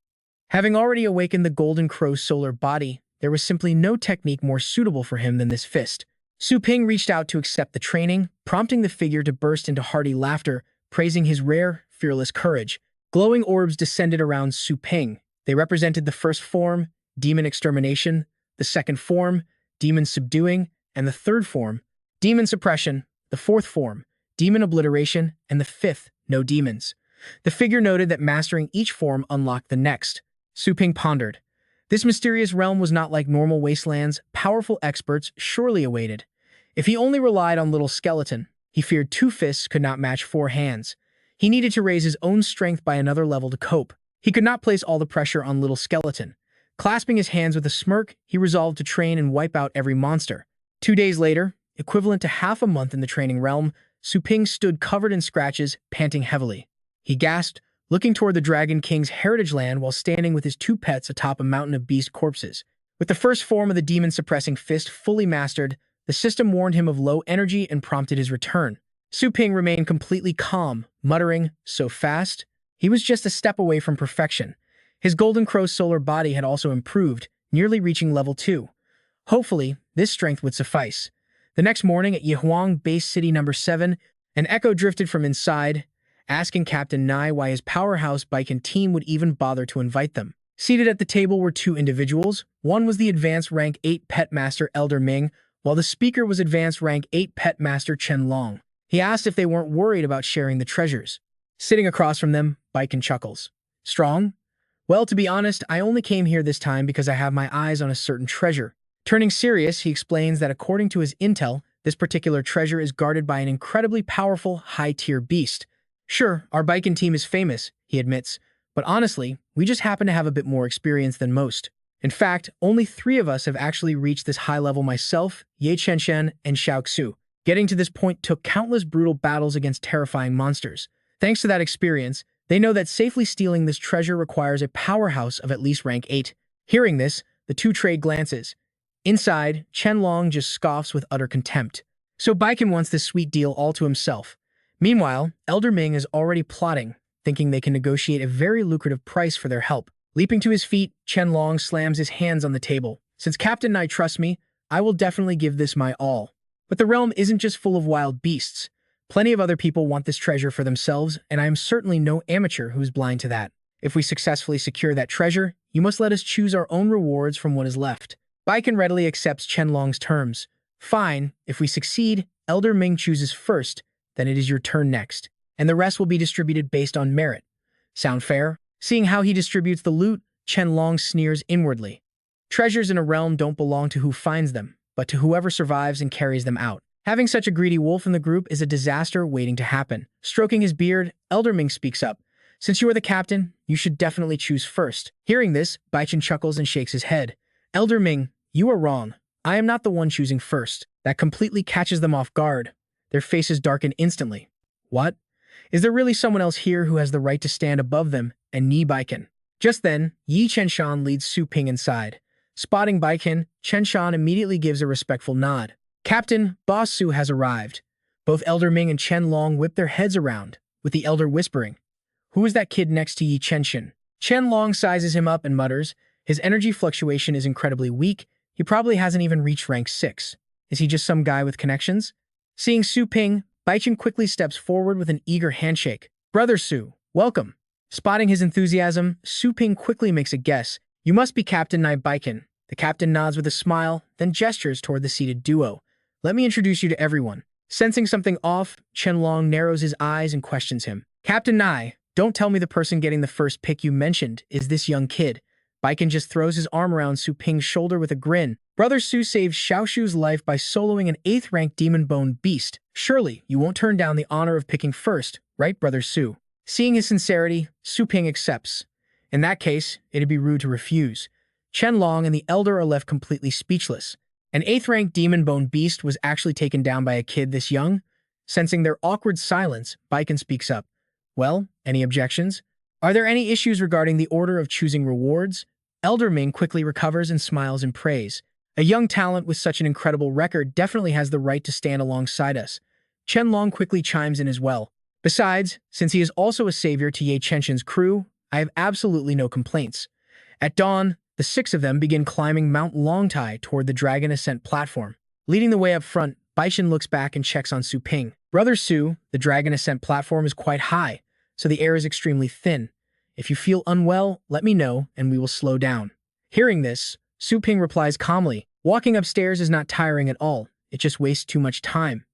Having already awakened the Golden Crow's solar body, there was simply no technique more suitable for him than this fist. Su Ping reached out to accept the training, prompting the figure to burst into hearty laughter, praising his rare, fearless courage. Glowing orbs descended around Su Ping. They represented the first form, Demon Extermination, the second form, Demon Subduing, and the third form, Demon Suppression, the fourth form, Demon Obliteration, and the fifth, No Demons. The figure noted that mastering each form unlocked the next. Su Ping pondered. This mysterious realm was not like normal wastelands. Powerful experts surely awaited. If he only relied on Little Skeleton, he feared 2 fists could not match 4 hands. He needed to raise his own strength by another level to cope. He could not place all the pressure on Little Skeleton. Clasping his hands with a smirk, he resolved to train and wipe out every monster. 2 days later, equivalent to half a month in the training realm, Su Ping stood covered in scratches, panting heavily. He gasped, looking toward the Dragon King's heritage land while standing with his 2 pets atop a mountain of beast corpses. With the first form of the demon-suppressing fist fully mastered, the system warned him of low energy and prompted his return. Su Ping remained completely calm, muttering, "So fast?" He was just a step away from perfection. His Golden Crow's solar body had also improved, nearly reaching level 2. Hopefully, this strength would suffice. The next morning at Yihuang Base City Number 7, an echo drifted from inside, asking Captain Nai why his powerhouse Baiken team would even bother to invite them. Seated at the table were two individuals. One was the advanced rank 8 Pet Master Elder Ming, while the speaker was advanced rank 8 Pet Master Chen Long. He asked if they weren't worried about sharing the treasures. Sitting across from them, Baiken chuckles. "Strong? Well, to be honest, I only came here this time because I have my eyes on a certain treasure." Turning serious, he explains that according to his intel, this particular treasure is guarded by an incredibly powerful, high-tier beast. "Sure, our Baiken team is famous," he admits, "but honestly, we just happen to have a bit more experience than most. In fact, only 3 of us have actually reached this high level: myself, Ye Chenshen, and Xiao Xu. Getting to this point took countless brutal battles against terrifying monsters. Thanks to that experience, they know that safely stealing this treasure requires a powerhouse of at least rank 8. Hearing this, the two trade glances. Inside, Chen Long just scoffs with utter contempt. So Baiken wants this sweet deal all to himself. Meanwhile, Elder Ming is already plotting, thinking they can negotiate a very lucrative price for their help. Leaping to his feet, Chen Long slams his hands on the table. "Since Captain Nai trusts me, I will definitely give this my all. But the realm isn't just full of wild beasts. Plenty of other people want this treasure for themselves, and I am certainly no amateur who's blind to that. If we successfully secure that treasure, you must let us choose our own rewards from what is left." Baiken readily accepts Chen Long's terms. "Fine, if we succeed, Elder Ming chooses first, then it is your turn next, and the rest will be distributed based on merit. Sound fair?" Seeing how he distributes the loot, Chen Long sneers inwardly. Treasures in a realm don't belong to who finds them, but to whoever survives and carries them out. Having such a greedy wolf in the group is a disaster waiting to happen. Stroking his beard, Elder Ming speaks up. "Since you are the captain, you should definitely choose first." Hearing this, Baichen chuckles and shakes his head. "Elder Ming, you are wrong. I am not the one choosing first." That completely catches them off guard. Their faces darken instantly. What? Is there really someone else here who has the right to stand above them and knee Baiken? Just then, Yi Chenshan leads Su Ping inside. Spotting Baiken, Chenshan immediately gives a respectful nod. "Captain, Boss Su has arrived." Both Elder Ming and Chen Long whip their heads around, with the elder whispering, "Who is that kid next to Yi Chenshan?" Chen Long sizes him up and mutters, "His energy fluctuation is incredibly weak. He probably hasn't even reached rank 6. Is he just some guy with connections?" Seeing Su Ping, Baichen quickly steps forward with an eager handshake. "Brother Su, welcome." Spotting his enthusiasm, Su Ping quickly makes a guess. "You must be Captain Nai Baiken." The captain nods with a smile, then gestures toward the seated duo. "Let me introduce you to everyone." Sensing something off, Chen Long narrows his eyes and questions him. "Captain Nai, don't tell me the person getting the first pick you mentioned is this young kid." Baiken just throws his arm around Su Ping's shoulder with a grin. "Brother Su saved Xiao Xu's life by soloing an 8th rank demon bone beast. Surely, you won't turn down the honor of picking first, right, Brother Su?" Seeing his sincerity, Su Ping accepts. In that case, it'd be rude to refuse. Chen Long and the elder are left completely speechless. An 8th rank demon bone beast was actually taken down by a kid this young? Sensing their awkward silence, Baiken speaks up. "Well, any objections? Are there any issues regarding the order of choosing rewards?" Elder Ming quickly recovers and smiles in praise. "A young talent with such an incredible record definitely has the right to stand alongside us." Chen Long quickly chimes in as well. "Besides, since he is also a savior to Ye Chenshin's crew, I have absolutely no complaints." At dawn, the 6 of them begin climbing Mount Longtai toward the Dragon Ascent platform. Leading the way up front, Baichen looks back and checks on Su Ping. "Brother Su, the Dragon Ascent platform is quite high, so the air is extremely thin. If you feel unwell, let me know and we will slow down." Hearing this, Su Ping replies calmly, "Walking upstairs is not tiring at all. It just wastes too much time.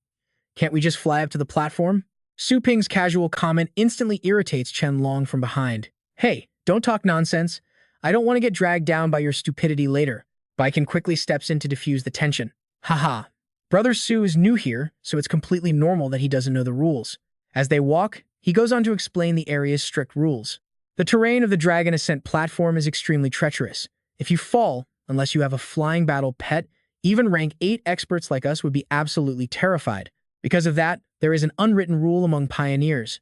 Can't we just fly up to the platform?" Su Ping's casual comment instantly irritates Chen Long from behind. "Hey, don't talk nonsense. I don't want to get dragged down by your stupidity later." Baiken quickly steps in to diffuse the tension. "Haha. Brother Su is new here, so it's completely normal that he doesn't know the rules." As they walk, he goes on to explain the area's strict rules. The terrain of the Dragon Ascent platform is extremely treacherous. If you fall, unless you have a flying battle pet, even rank 8 experts like us would be absolutely terrified. Because of that, there is an unwritten rule among pioneers.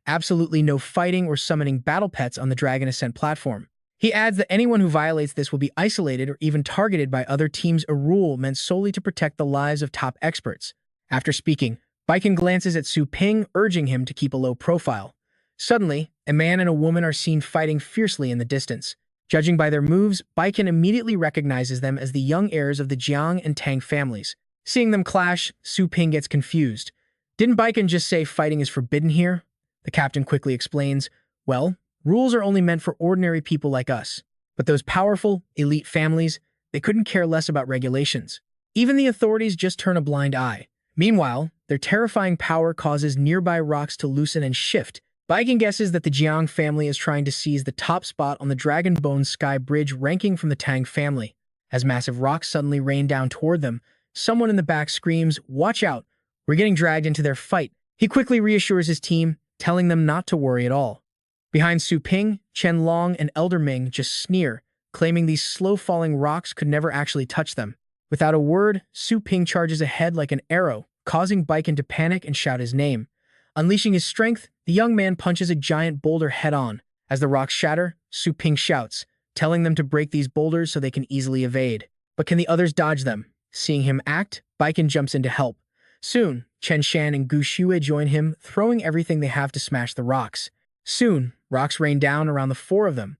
Absolutely no fighting or summoning battle pets on the Dragon Ascent platform. He adds that anyone who violates this will be isolated or even targeted by other teams, a rule meant solely to protect the lives of top experts. After speaking, Baiken glances at Su Ping, urging him to keep a low profile. Suddenly, a man and a woman are seen fighting fiercely in the distance. Judging by their moves, Baiken immediately recognizes them as the young heirs of the Jiang and Tang families. Seeing them clash, Su Ping gets confused. Didn't Baiken just say fighting is forbidden here? The captain quickly explains, well, rules are only meant for ordinary people like us. But those powerful, elite families, they couldn't care less about regulations. Even the authorities just turn a blind eye. Meanwhile, their terrifying power causes nearby rocks to loosen and shift. Baiken guesses that the Jiang family is trying to seize the top spot on the Dragon Bone Sky Bridge ranking from the Tang family. As massive rocks suddenly rain down toward them, someone in the back screams, "Watch out, we're getting dragged into their fight." He quickly reassures his team, telling them not to worry at all. Behind Su Ping, Chen Long and Elder Ming just sneer, claiming these slow-falling rocks could never actually touch them. Without a word, Su Ping charges ahead like an arrow, causing Baiken to panic and shout his name. Unleashing his strength, the young man punches a giant boulder head-on. As the rocks shatter, Su Ping shouts, telling them to break these boulders so they can easily evade. But can the others dodge them? Seeing him act, Baiken jumps in to help. Soon, Chen Shan and Gu Xue join him, throwing everything they have to smash the rocks. Soon, rocks rain down around the four of them.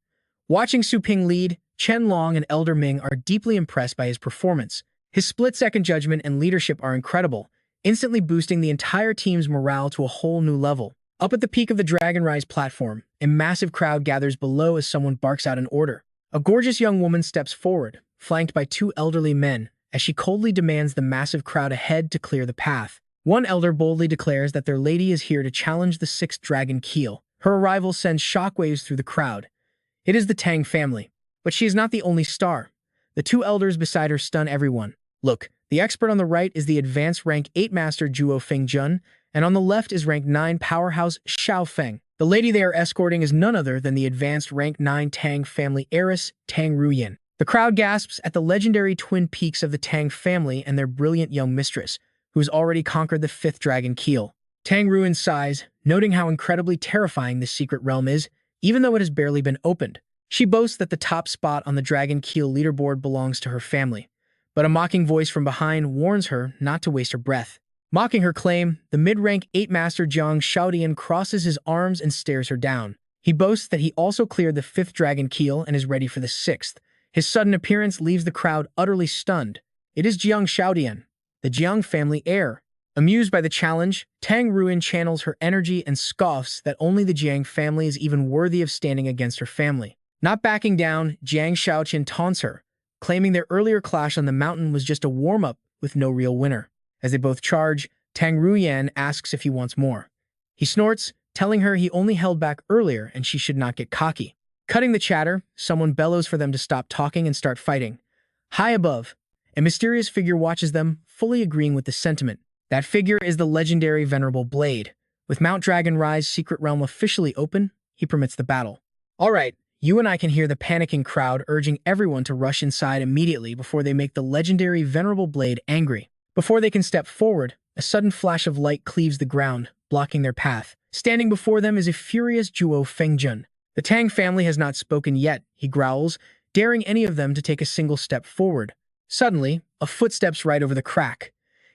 Watching Su Ping lead, Chen Long and Elder Ming are deeply impressed by his performance. His split-second judgment and leadership are incredible, instantly boosting the entire team's morale to a whole new level. Up at the peak of the Dragon Rise platform, a massive crowd gathers below as someone barks out an order. A gorgeous young woman steps forward, flanked by two elderly men, as she coldly demands the massive crowd ahead to clear the path. One elder boldly declares that their lady is here to challenge the sixth dragon keel. Her arrival sends shockwaves through the crowd. It is the Tang family, but she is not the only star. The two elders beside her stun everyone. Look, the expert on the right is the advanced rank 8 master Zhuo Fengjun, and on the left is rank 9 powerhouse Xiao Feng. The lady they are escorting is none other than the advanced rank 9 Tang family heiress, Tang Ruyin. The crowd gasps at the legendary twin peaks of the Tang family and their brilliant young mistress, who has already conquered the 5th dragon keel. Tang Ruyin sighs, noting how incredibly terrifying this secret realm is, even though it has barely been opened. She boasts that the top spot on the dragon keel leaderboard belongs to her family, but a mocking voice from behind warns her not to waste her breath. Mocking her claim, the mid-rank 8 master Jiang Shaodian crosses his arms and stares her down. He boasts that he also cleared the 5th dragon keel and is ready for the 6th. His sudden appearance leaves the crowd utterly stunned. It is Jiang Shaodian, the Jiang family heir. Amused by the challenge, Tang Ruyin channels her energy and scoffs that only the Jiang family is even worthy of standing against her family. Not backing down, Jiang Shaoqian taunts her, claiming their earlier clash on the mountain was just a warm-up with no real winner. As they both charge, Tang Ruyin asks if he wants more. He snorts, telling her he only held back earlier and she should not get cocky. Cutting the chatter, someone bellows for them to stop talking and start fighting. High above, a mysterious figure watches them, fully agreeing with the sentiment. That figure is the legendary Venerable Blade. With Mount Dragon Rise secret realm officially open, he permits the battle. All right, you and I can hear the panicking crowd urging everyone to rush inside immediately before they make the legendary Venerable Blade angry. Before they can step forward, a sudden flash of light cleaves the ground, blocking their path. Standing before them is a furious Zhuo Fengjun. The Tang family has not spoken yet, he growls, daring any of them to take a single step forward. Suddenly, a foot steps right over the crack.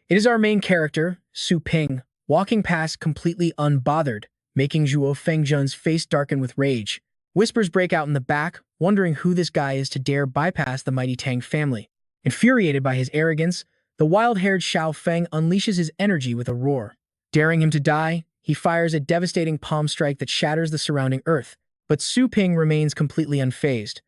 It is our main character, Su Ping, walking past completely unbothered, making Zhuo Fengjun's face darken with rage. Whispers break out in the back, wondering who this guy is to dare bypass the mighty Tang family. Infuriated by his arrogance, the wild-haired Xiao Feng unleashes his energy with a roar. Daring him to die, he fires a devastating palm strike that shatters the surrounding earth. But Su Ping remains completely unfazed.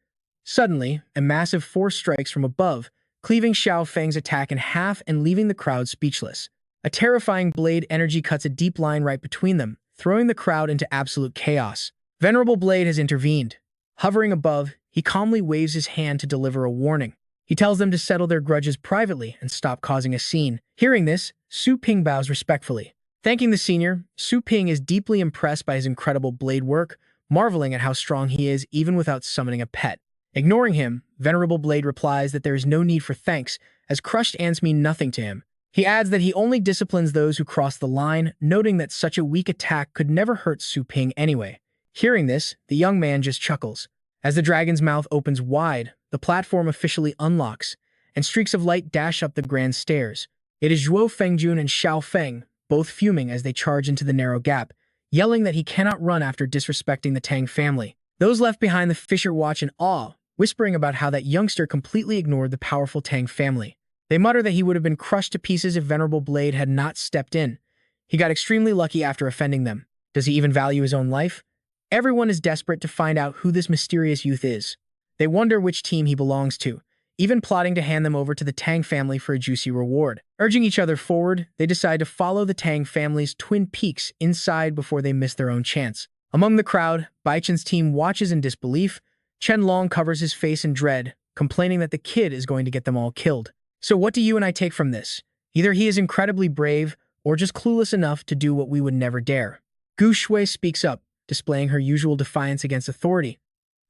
Suddenly, a massive force strikes from above, cleaving Xiao Feng's attack in half and leaving the crowd speechless. A terrifying blade energy cuts a deep line right between them, throwing the crowd into absolute chaos. Venerable Blade has intervened. Hovering above, he calmly waves his hand to deliver a warning. He tells them to settle their grudges privately and stop causing a scene. Hearing this, Su Ping bows respectfully. Thanking the senior, Su Ping is deeply impressed by his incredible blade work, marveling at how strong he is even without summoning a pet. Ignoring him, Venerable Blade replies that there is no need for thanks, as crushed ants mean nothing to him. He adds that he only disciplines those who cross the line, noting that such a weak attack could never hurt Su Ping anyway. Hearing this, the young man just chuckles. As the dragon's mouth opens wide, the platform officially unlocks, and streaks of light dash up the grand stairs. It is Zhuo Fengjun and Xiao Feng, both fuming as they charge into the narrow gap, yelling that he cannot run after disrespecting the Tang family. Those left behind the Fisher watch in awe, whispering about how that youngster completely ignored the powerful Tang family. They mutter that he would have been crushed to pieces if Venerable Blade had not stepped in. He got extremely lucky after offending them. Does he even value his own life? Everyone is desperate to find out who this mysterious youth is. They wonder which team he belongs to, even plotting to hand them over to the Tang family for a juicy reward. Urging each other forward, they decide to follow the Tang family's twin peaks inside before they miss their own chance. Among the crowd, Bai Chen's team watches in disbelief. Chen Long covers his face in dread, complaining that the kid is going to get them all killed. So what do you and I take from this? Either he is incredibly brave, or just clueless enough to do what we would never dare. Gu Shui speaks up, displaying her usual defiance against authority.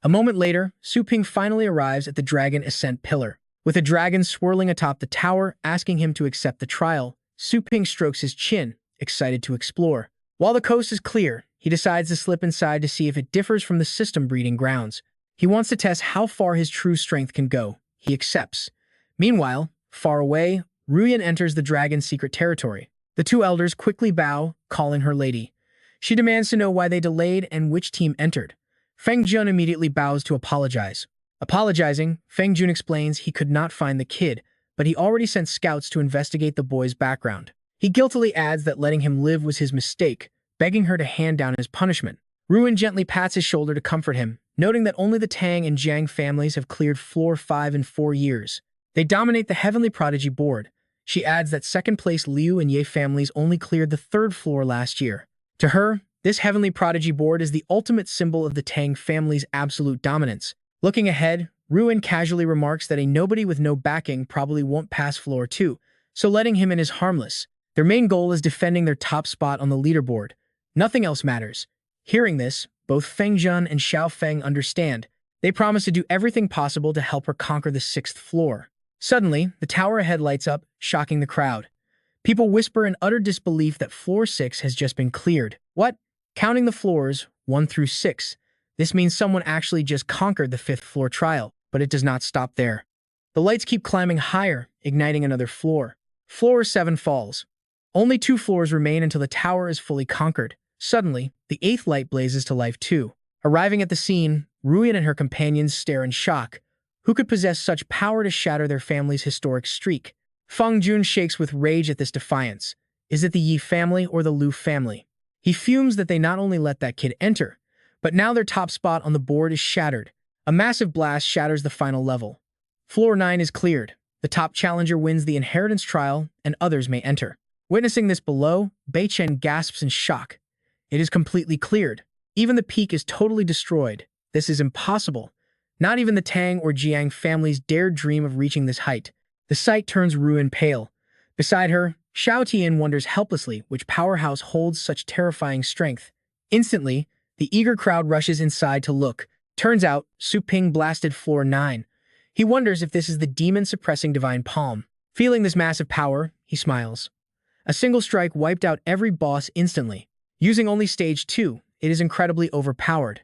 A moment later, Su Ping finally arrives at the Dragon Ascent Pillar. With a dragon swirling atop the tower, asking him to accept the trial, Su Ping strokes his chin, excited to explore. While the coast is clear, he decides to slip inside to see if it differs from the system breeding grounds. He wants to test how far his true strength can go. He accepts. Meanwhile, far away, Ruyan enters the dragon's secret territory. The two elders quickly bow, calling her lady. She demands to know why they delayed and which team entered. Feng Jun immediately bows to apologize. Apologizing, Feng Jun explains he could not find the kid, but he already sent scouts to investigate the boy's background. He guiltily adds that letting him live was his mistake, begging her to hand down his punishment. Ruin gently pats his shoulder to comfort him, noting that only the Tang and Jiang families have cleared floor 5 in 4 years. They dominate the Heavenly Prodigy board. She adds that second-place Liu and Ye families only cleared the 3rd floor last year. To her, this Heavenly Prodigy board is the ultimate symbol of the Tang family's absolute dominance. Looking ahead, Ruin casually remarks that a nobody with no backing probably won't pass floor 2, so letting him in is harmless. Their main goal is defending their top spot on the leaderboard. Nothing else matters. Hearing this, both Feng Jun and Xiao Feng understand. They promise to do everything possible to help her conquer the 6th floor. Suddenly, the tower ahead lights up, shocking the crowd. People whisper in utter disbelief that floor 6 has just been cleared. What? Counting the floors, 1 through 6. This means someone actually just conquered the 5th floor trial, but it does not stop there. The lights keep climbing higher, igniting another floor. Floor 7 falls. Only 2 floors remain until the tower is fully conquered. Suddenly, the 8th light blazes to life too. Arriving at the scene, Ruyan and her companions stare in shock. Who could possess such power to shatter their family's historic streak? Feng Jun shakes with rage at this defiance. Is it the Yi family or the Lu family? He fumes that they not only let that kid enter, but now their top spot on the board is shattered. A massive blast shatters the final level. Floor 9 is cleared. The top challenger wins the inheritance trial, and others may enter. Witnessing this below, Bei Chen gasps in shock. It is completely cleared. Even the peak is totally destroyed. This is impossible. Not even the Tang or Jiang families dared dream of reaching this height. The sight turns Ruin pale. Beside her, Xiao Tian wonders helplessly which powerhouse holds such terrifying strength. Instantly, the eager crowd rushes inside to look. Turns out, Su Ping blasted floor 9. He wonders if this is the demon-suppressing divine palm. Feeling this massive power, he smiles. A single strike wiped out every boss instantly. Using only stage 2, it is incredibly overpowered.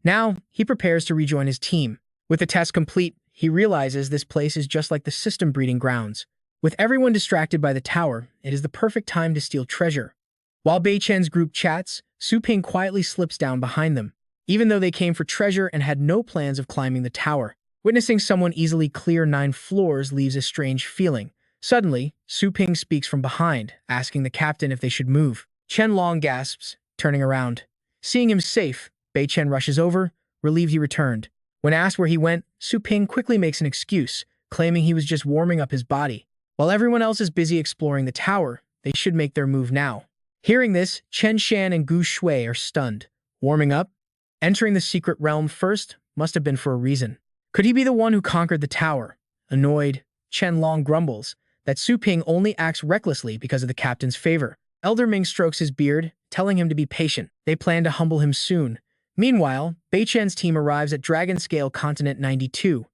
Now, he prepares to rejoin his team. With the test complete, he realizes this place is just like the system breeding grounds. With everyone distracted by the tower, it is the perfect time to steal treasure. While Bei Chen's group chats, Su Ping quietly slips down behind them, even though they came for treasure and had no plans of climbing the tower. Witnessing someone easily clear 9 floors leaves a strange feeling. Suddenly, Su Ping speaks from behind, asking the captain if they should move. Chen Long gasps, turning around. Seeing him safe, Bei Chen rushes over, relieved he returned. When asked where he went, Su Ping quickly makes an excuse, claiming he was just warming up his body. While everyone else is busy exploring the tower, they should make their move now. Hearing this, Chen Shan and Gu Shui are stunned. Warming up? Entering the secret realm first must have been for a reason. Could he be the one who conquered the tower? Annoyed, Chen Long grumbles that Su Ping only acts recklessly because of the captain's favor. Elder Ming strokes his beard, telling him to be patient. They plan to humble him soon. Meanwhile, Bei Chen's team arrives at Dragon Scale Continent 92,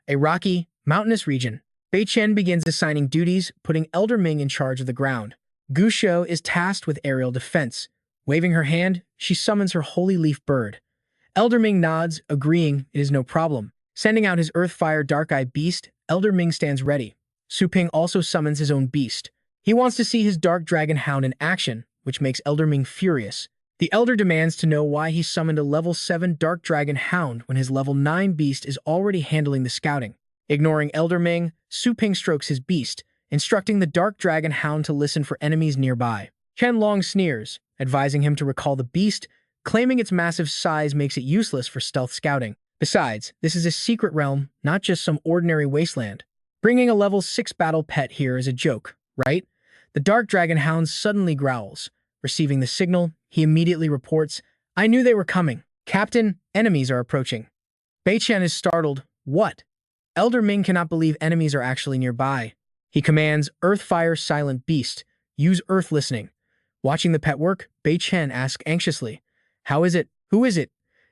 a rocky, mountainous region. Bei Chen begins assigning duties, putting Elder Ming in charge of the ground. Gu Shou is tasked with aerial defense. Waving her hand, she summons her holy leaf bird. Elder Ming nods, agreeing it is no problem. Sending out his Earthfire Dark-Eye beast, Elder Ming stands ready. Su Ping also summons his own beast. He wants to see his Dark Dragon Hound in action, which makes Elder Ming furious. The Elder demands to know why he summoned a level 7 Dark Dragon Hound when his level 9 beast is already handling the scouting. Ignoring Elder Ming, Su Ping strokes his beast, instructing the Dark Dragon Hound to listen for enemies nearby. Qianlong sneers, advising him to recall the beast, claiming its massive size makes it useless for stealth scouting. Besides, this is a secret realm, not just some ordinary wasteland. Bringing a level 6 battle pet here is a joke, right? The Dark Dragon Hound suddenly growls. Receiving the signal, he immediately reports, "I knew they were coming. Captain, enemies are approaching." Bei Chen is startled. What? Elder Ming cannot believe enemies are actually nearby. He commands, "Earth Fire Silent Beast. Use Earth Listening." Watching the pet work, Bei Chen asks anxiously, "How is it? Who is it?"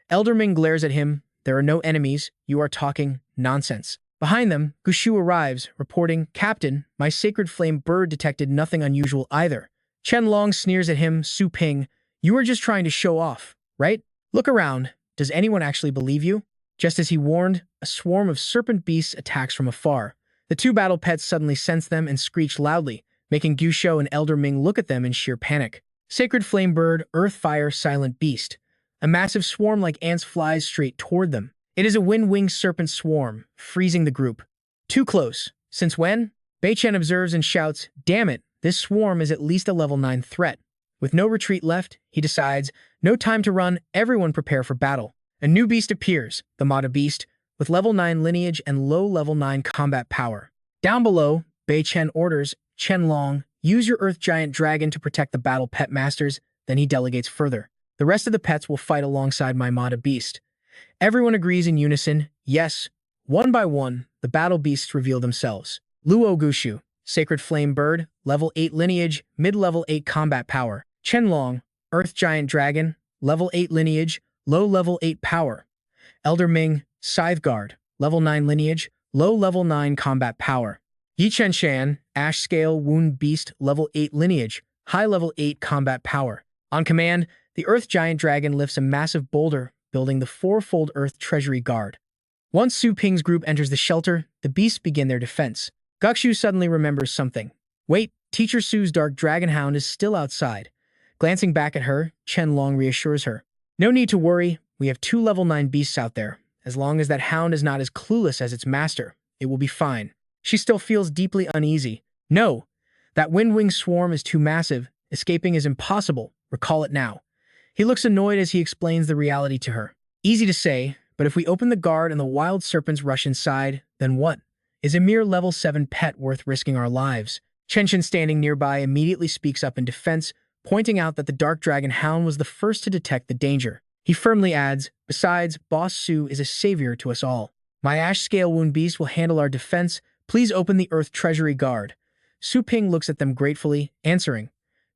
Elder Ming glares at him. "There are no enemies. You are talking nonsense." Behind them, Gushu arrives, reporting, "Captain, my sacred flame bird detected nothing unusual either." Qianlong sneers at him. "Su Ping, you are just trying to show off, right? Look around. Does anyone actually believe you?" Just as he warned, a swarm of serpent beasts attacks from afar. The two battle pets suddenly sense them and screech loudly, making Gushu and Elder Ming look at them in sheer panic. Sacred flame bird, Earth Fire Silent Beast. A massive swarm like ants flies straight toward them. It is a wind-winged serpent swarm, freezing the group. Too close. Since when? Bei Chen observes and shouts, "Damn it, this swarm is at least a level 9 threat." With no retreat left, he decides, no time to run, everyone prepare for battle. A new beast appears, the Mata Beast, with level 9 lineage and low level 9 combat power. Down below, Bei Chen orders, "Qianlong, use your Earth Giant Dragon to protect the battle pet masters," then he delegates further. "The rest of the pets will fight alongside my Mata Beast." Everyone agrees in unison, yes. One by one, the battle beasts reveal themselves. Luo Gushu, Sacred Flame Bird, level 8 lineage, mid-level 8 combat power. Qianlong, Earth Giant Dragon, level 8 lineage, low level 8 power. Elder Ming, Scythe Guard, level 9 lineage, low level 9 combat power. Yi Chen, Ash Scale Wound Beast, level 8 lineage, high level 8 combat power. On command, the Earth Giant Dragon lifts a massive boulder, building the fourfold Earth Treasury Guard. Once Su Ping's group enters the shelter, the beasts begin their defense. Gushu suddenly remembers something. Wait, Teacher Su's Dark Dragon Hound is still outside. Glancing back at her, Qianlong reassures her. "No need to worry, we have 2 level 9 beasts out there. As long as that hound is not as clueless as its master, it will be fine." She still feels deeply uneasy. "No, that wind-winged swarm is too massive. Escaping is impossible. Recall it now." He looks annoyed as he explains the reality to her. "Easy to say, but if we open the guard and the wild serpents rush inside, then what? Is a mere level 7 pet worth risking our lives?" Chen, standing nearby, immediately speaks up in defense, pointing out that the Dark Dragon Hound was the first to detect the danger. He firmly adds, "Besides, Boss Su is a savior to us all. My Ash Scale Wound Beast will handle our defense. Please open the Earth Treasury Guard." Su Ping looks at them gratefully, answering,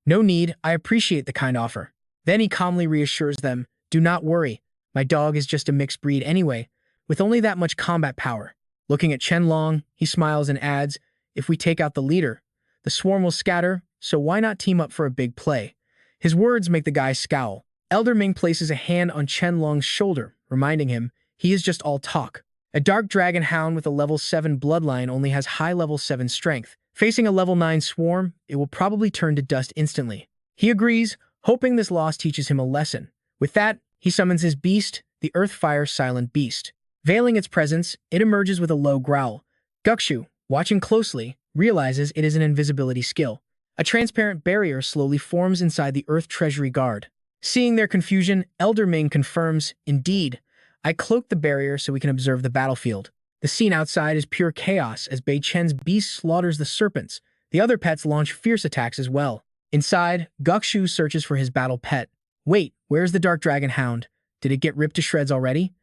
"No need, I appreciate the kind offer." Then he calmly reassures them, "Do not worry, my dog is just a mixed breed anyway, with only that much combat power." Looking at Qianlong, he smiles and adds, "If we take out the leader, the swarm will scatter, so why not team up for a big play?" His words make the guy scowl. Elder Ming places a hand on Qianlong's shoulder, reminding him, he is just all talk. A Dark Dragon Hound with a level 7 bloodline only has high level 7 strength. Facing a level 9 swarm, it will probably turn to dust instantly. He agrees, hoping this loss teaches him a lesson. With that, he summons his beast, the Earth Fire Silent Beast. Veiling its presence, it emerges with a low growl. Gushu, watching closely, realizes it is an invisibility skill. A transparent barrier slowly forms inside the Earth Treasury Guard. Seeing their confusion, Elder Ming confirms, "Indeed, I cloaked the barrier so we can observe the battlefield." The scene outside is pure chaos as Bei Chen's beast slaughters the serpents. The other pets launch fierce attacks as well. Inside, Gushu searches for his battle pet. "Wait, where's the Dark Dragon Hound? Did it get ripped to shreds already?"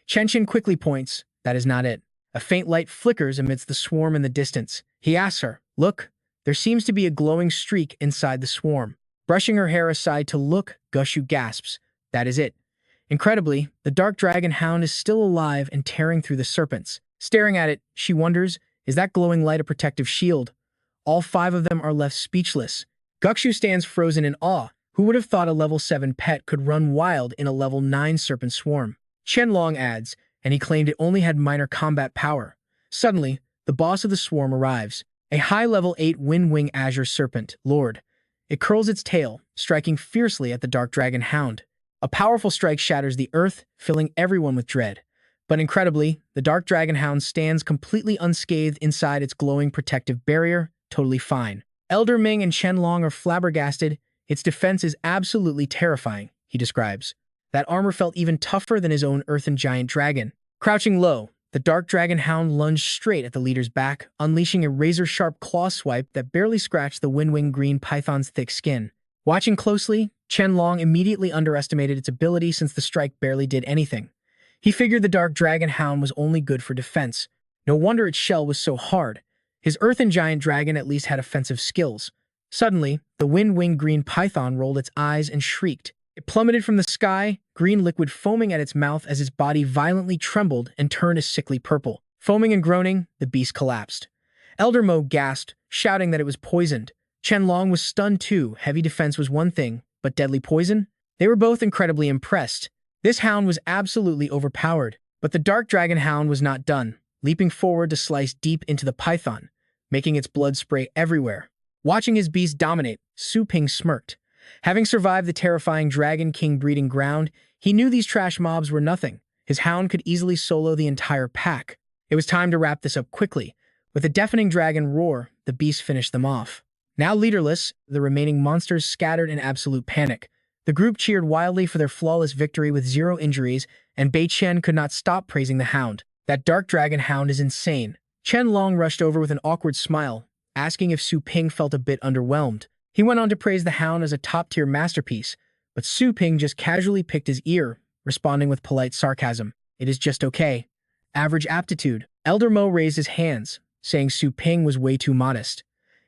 Chen quickly points, "That is not it." A faint light flickers amidst the swarm in the distance. He asks her, "Look, there seems to be a glowing streak inside the swarm." Brushing her hair aside to look, Gushu gasps, "That is it." Incredibly, the Dark Dragon Hound is still alive and tearing through the serpents. Staring at it, she wonders, is that glowing light a protective shield? All 5 of them are left speechless. Gushu stands frozen in awe. Who would have thought a level 7 pet could run wild in a level 9 serpent swarm? Qianlong adds, and he claimed it only had minor combat power. Suddenly, the boss of the swarm arrives. A high-level 8 Wind-Wing Azure Serpent, Lord. It curls its tail, striking fiercely at the Dark Dragon Hound. A powerful strike shatters the earth, filling everyone with dread. But incredibly, the Dark Dragon Hound stands completely unscathed inside its glowing protective barrier, totally fine. Elder Ming and Chen Long are flabbergasted. Its defense is absolutely terrifying, he describes. That armor felt even tougher than his own earthen giant dragon. Crouching low, the Dark Dragon Hound lunged straight at the leader's back, unleashing a razor-sharp claw swipe that barely scratched the Wind-Wing Green Python's thick skin. Watching closely, Chen Long immediately underestimated its ability since the strike barely did anything. He figured the Dark Dragon Hound was only good for defense. No wonder its shell was so hard. His earthen giant dragon at least had offensive skills. Suddenly, the Wind-Wing Green Python rolled its eyes and shrieked. It plummeted from the sky, green liquid foaming at its mouth as its body violently trembled and turned a sickly purple. Foaming and groaning, the beast collapsed. Elder Mo gasped, shouting that it was poisoned. Chen Long was stunned too. Heavy defense was one thing, but deadly poison? They were both incredibly impressed. This hound was absolutely overpowered. But the Dark Dragon Hound was not done, leaping forward to slice deep into the python, making its blood spray everywhere. Watching his beast dominate, Su Ping smirked. Having survived the terrifying Dragon King breeding ground, he knew these trash mobs were nothing. His hound could easily solo the entire pack. It was time to wrap this up quickly. With a deafening dragon roar, the beast finished them off. Now leaderless, the remaining monsters scattered in absolute panic. The group cheered wildly for their flawless victory with 0 injuries, and Bei Chen could not stop praising the hound. That Dark Dragon Hound is insane. Chen Long rushed over with an awkward smile, asking if Su Ping felt a bit underwhelmed. He went on to praise the hound as a top-tier masterpiece, but Su Ping just casually picked his ear, responding with polite sarcasm. It is just okay. Average aptitude. Elder Mo raised his hands, saying Su Ping was way too modest.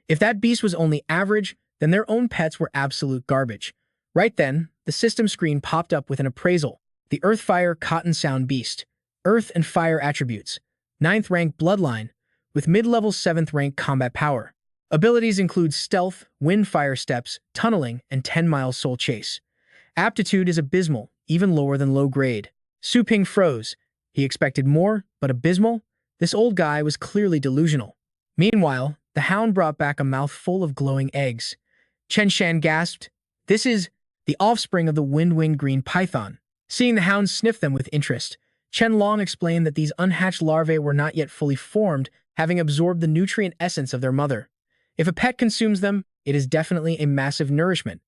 If that beast was only average, then their own pets were absolute garbage. Right then, the system screen popped up with an appraisal. The Earth Fire Cotton Sound Beast. Earth and Fire Attributes. 9th rank Bloodline, with mid-level 7th rank Combat Power. Abilities include Stealth, Wind Fire Steps, Tunneling, and 10-mile Soul Chase. Aptitude is abysmal, even lower than low grade. Su Ping froze. He expected more, but abysmal? This old guy was clearly delusional. Meanwhile, the hound brought back a mouthful of glowing eggs. Chen Shan gasped, "This is the offspring of the Wind-Wing Green Python." Seeing the hound sniff them with interest, Chen Long explained that these unhatched larvae were not yet fully formed, having absorbed the nutrient essence of their mother. If a pet consumes them, it is definitely a massive nourishment.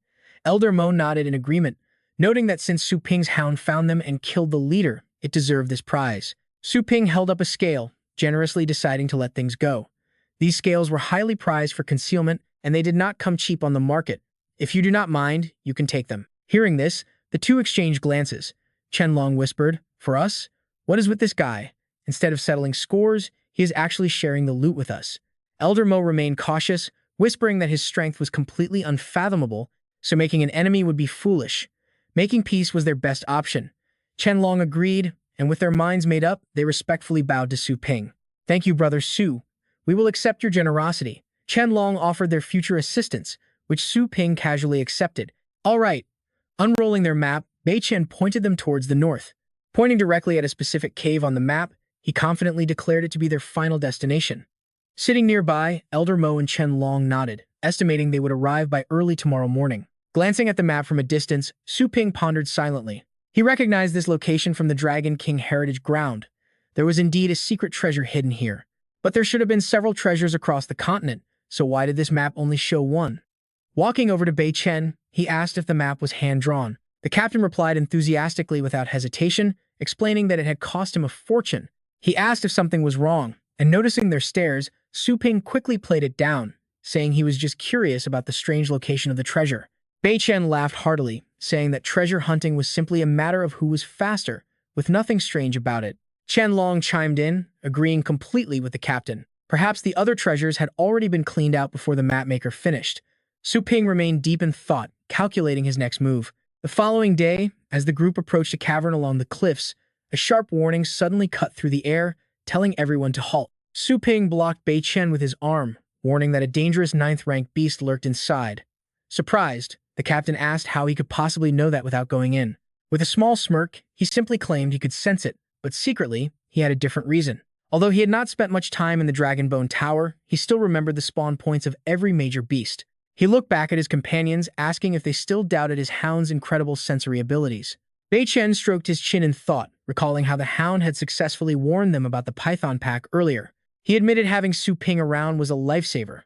Elder Mo nodded in agreement, noting that since Su Ping's hound found them and killed the leader, it deserved this prize. Su Ping held up a scale, generously deciding to let things go. These scales were highly prized for concealment, and they did not come cheap on the market. If you do not mind, you can take them. Hearing this, the two exchanged glances. Chen Long whispered, "For us? What is with this guy? Instead of settling scores, he is actually sharing the loot with us." Elder Mo remained cautious, whispering that his strength was completely unfathomable, so making an enemy would be foolish. Making peace was their best option. Chen Long agreed, and with their minds made up, they respectfully bowed to Su Ping. "Thank you, Brother Su. We will accept your generosity." Chen Long offered their future assistance, which Su Ping casually accepted. "All right." Unrolling their map, Bei Chen pointed them towards the north. Pointing directly at a specific cave on the map, he confidently declared it to be their final destination. Sitting nearby, Elder Mo and Chen Long nodded, estimating they would arrive by early tomorrow morning. Glancing at the map from a distance, Su Ping pondered silently. He recognized this location from the Dragon King heritage ground. There was indeed a secret treasure hidden here. But there should have been several treasures across the continent, so why did this map only show one? Walking over to Bei Chen, he asked if the map was hand-drawn. The captain replied enthusiastically without hesitation, explaining that it had cost him a fortune. He asked if something was wrong, and noticing their stares, Su Ping quickly played it down, saying he was just curious about the strange location of the treasure. Bei Chen laughed heartily, saying that treasure hunting was simply a matter of who was faster, with nothing strange about it. Chen Long chimed in, agreeing completely with the captain. Perhaps the other treasures had already been cleaned out before the mapmaker finished. Su Ping remained deep in thought, calculating his next move. The following day, as the group approached a cavern along the cliffs, a sharp warning suddenly cut through the air, telling everyone to halt. Su Ping blocked Bei Chen with his arm, warning that a dangerous 9th-rank beast lurked inside. Surprised, the captain asked how he could possibly know that without going in. With a small smirk, he simply claimed he could sense it, but secretly, he had a different reason. Although he had not spent much time in the Dragonbone Tower, he still remembered the spawn points of every major beast. He looked back at his companions, asking if they still doubted his hound's incredible sensory abilities. Bei Chen stroked his chin in thought, recalling how the hound had successfully warned them about the python pack earlier. He admitted having Su Ping around was a lifesaver.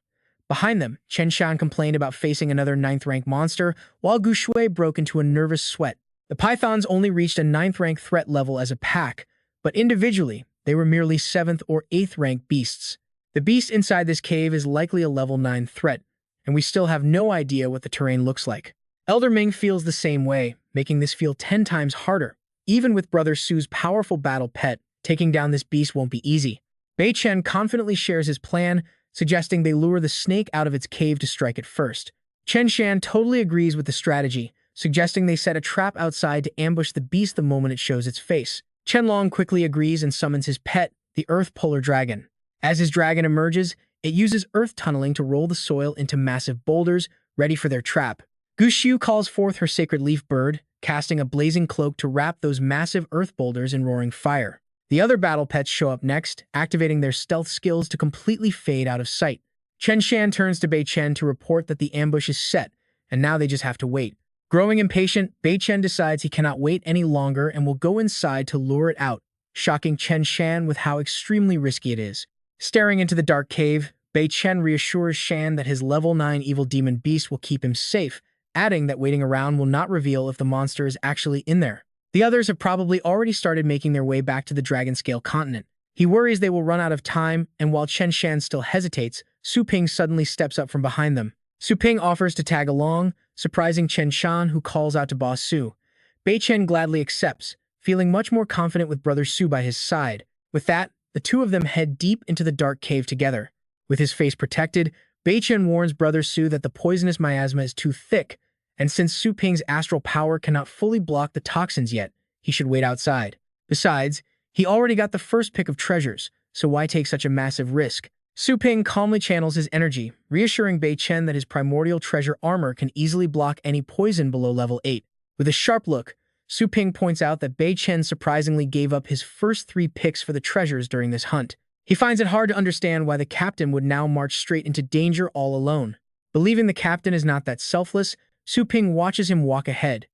Behind them, Chen Shan complained about facing another 9th-rank monster, while Gu Shui broke into a nervous sweat. The pythons only reached a 9th-rank threat level as a pack, but individually, they were merely 7th or 8th-rank beasts. The beast inside this cave is likely a level 9 threat, and we still have no idea what the terrain looks like. Elder Ming feels the same way, making this feel 10 times harder. Even with Brother Su's powerful battle pet, taking down this beast won't be easy. Bei Chen confidently shares his plan, suggesting they lure the snake out of its cave to strike it first. Chen Shan totally agrees with the strategy, suggesting they set a trap outside to ambush the beast the moment it shows its face. Chen Long quickly agrees and summons his pet, the Earth Polar Dragon. As his dragon emerges, it uses earth tunneling to roll the soil into massive boulders, ready for their trap. Gu Xiu calls forth her sacred leaf bird, casting a blazing cloak to wrap those massive earth boulders in roaring fire. The other battle pets show up next, activating their stealth skills to completely fade out of sight. Chen Shan turns to Bei Chen to report that the ambush is set, and now they just have to wait. Growing impatient, Bei Chen decides he cannot wait any longer and will go inside to lure it out, shocking Chen Shan with how extremely risky it is. Staring into the dark cave, Bei Chen reassures Shan that his level 9 evil demon beast will keep him safe, adding that waiting around will not reveal if the monster is actually in there. The others have probably already started making their way back to the Dragon-Scale continent. He worries they will run out of time, and while Chen Shan still hesitates, Su Ping suddenly steps up from behind them. Su Ping offers to tag along, surprising Chen Shan, who calls out to Boss Su. Bei Chen gladly accepts, feeling much more confident with Brother Su by his side. With that, the two of them head deep into the dark cave together. With his face protected, Bei Chen warns Brother Su that the poisonous miasma is too thick, and since Su Ping's astral power cannot fully block the toxins yet, he should wait outside. Besides, he already got the first pick of treasures, so why take such a massive risk? Su Ping calmly channels his energy, reassuring Bei Chen that his primordial treasure armor can easily block any poison below level 8. With a sharp look, Su Ping points out that Bei Chen surprisingly gave up his first 3 picks for the treasures during this hunt. He finds it hard to understand why the captain would now march straight into danger all alone. Believing the captain is not that selfless, Su Ping watches him walk ahead.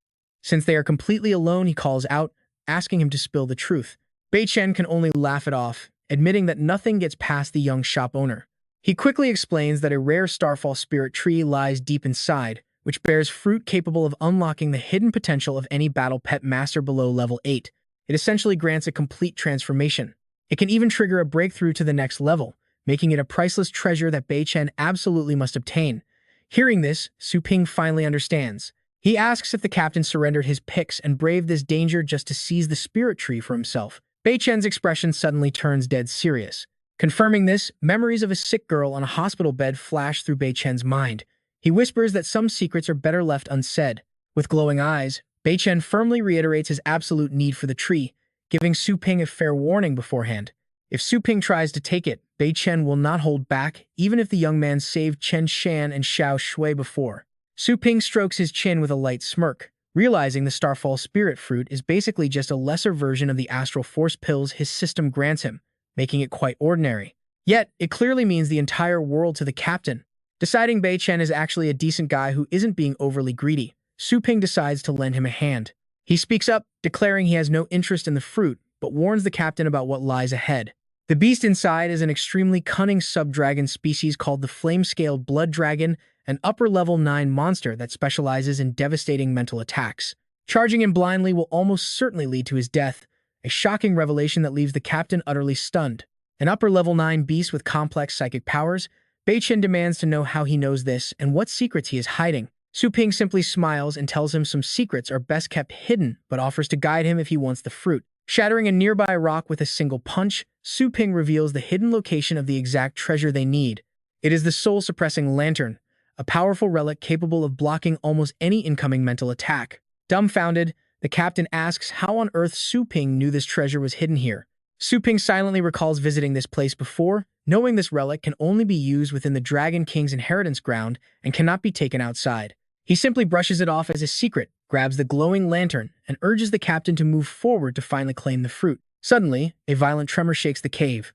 Since they are completely alone, he calls out, asking him to spill the truth. Bei Chen can only laugh it off, admitting that nothing gets past the young shop owner. He quickly explains that a rare Starfall spirit tree lies deep inside, which bears fruit capable of unlocking the hidden potential of any battle pet master below level 8. It essentially grants a complete transformation. It can even trigger a breakthrough to the next level, making it a priceless treasure that Bei Chen absolutely must obtain. Hearing this, Su Ping finally understands. He asks if the captain surrendered his picks and braved this danger just to seize the spirit tree for himself. Bei Chen's expression suddenly turns dead serious. Confirming this, memories of a sick girl on a hospital bed flash through Bei Chen's mind. He whispers that some secrets are better left unsaid. With glowing eyes, Bei Chen firmly reiterates his absolute need for the tree, giving Su Ping a fair warning beforehand. If Su Ping tries to take it, Bei Chen will not hold back, even if the young man saved Chen Shan and Xiao Shui before. Su Ping strokes his chin with a light smirk, realizing the Starfall Spirit Fruit is basically just a lesser version of the Astral Force pills his system grants him, making it quite ordinary. Yet, it clearly means the entire world to the captain. Deciding Bei Chen is actually a decent guy who isn't being overly greedy, Su Ping decides to lend him a hand. He speaks up, declaring he has no interest in the fruit, but warns the captain about what lies ahead. The beast inside is an extremely cunning sub-dragon species called the Flame-Scaled Blood Dragon, an upper-level 9 monster that specializes in devastating mental attacks. Charging him blindly will almost certainly lead to his death, a shocking revelation that leaves the captain utterly stunned. An upper-level 9 beast with complex psychic powers, Bei Chen demands to know how he knows this and what secrets he is hiding. Su Ping simply smiles and tells him some secrets are best kept hidden, but offers to guide him if he wants the fruit. Shattering a nearby rock with a single punch, Su Ping reveals the hidden location of the exact treasure they need. It is the soul-suppressing lantern, a powerful relic capable of blocking almost any incoming mental attack. Dumbfounded, the captain asks how on earth Su Ping knew this treasure was hidden here. Su Ping silently recalls visiting this place before, knowing this relic can only be used within the Dragon King's inheritance ground and cannot be taken outside. He simply brushes it off as a secret, grabs the glowing lantern, and urges the captain to move forward to finally claim the fruit. Suddenly, a violent tremor shakes the cave.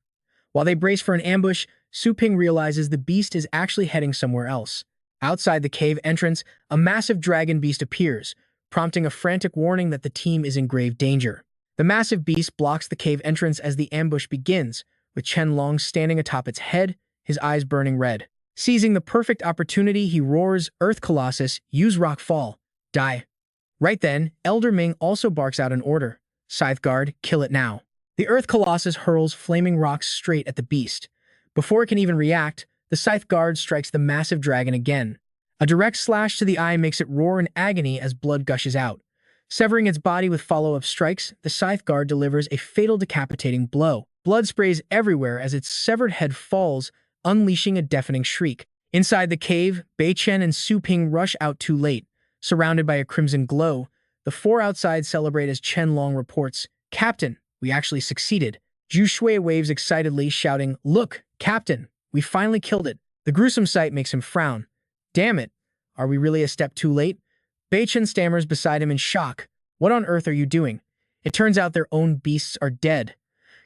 While they brace for an ambush, Su Ping realizes the beast is actually heading somewhere else. Outside the cave entrance, a massive dragon beast appears, prompting a frantic warning that the team is in grave danger. The massive beast blocks the cave entrance as the ambush begins, with Chen Long standing atop its head, his eyes burning red. Seizing the perfect opportunity, he roars, "Earth Colossus, use rock fall. Die." Right then, Elder Ming also barks out an order. "Scythe Guard, kill it now." The Earth Colossus hurls flaming rocks straight at the beast. Before it can even react, the Scythe Guard strikes the massive dragon again. A direct slash to the eye makes it roar in agony as blood gushes out. Severing its body with follow-up strikes, the Scythe Guard delivers a fatal decapitating blow. Blood sprays everywhere as its severed head falls, unleashing a deafening shriek. Inside the cave, Bei Chen and Su Ping rush out too late. Surrounded by a crimson glow, the four outside celebrate as Chen Long reports, "Captain, we actually succeeded." Zhu Shui waves excitedly, shouting, "Look, Captain, we finally killed it." The gruesome sight makes him frown. "Damn it, are we really a step too late?" Bei Chen stammers beside him in shock. "What on earth are you doing?" It turns out their own beasts are dead.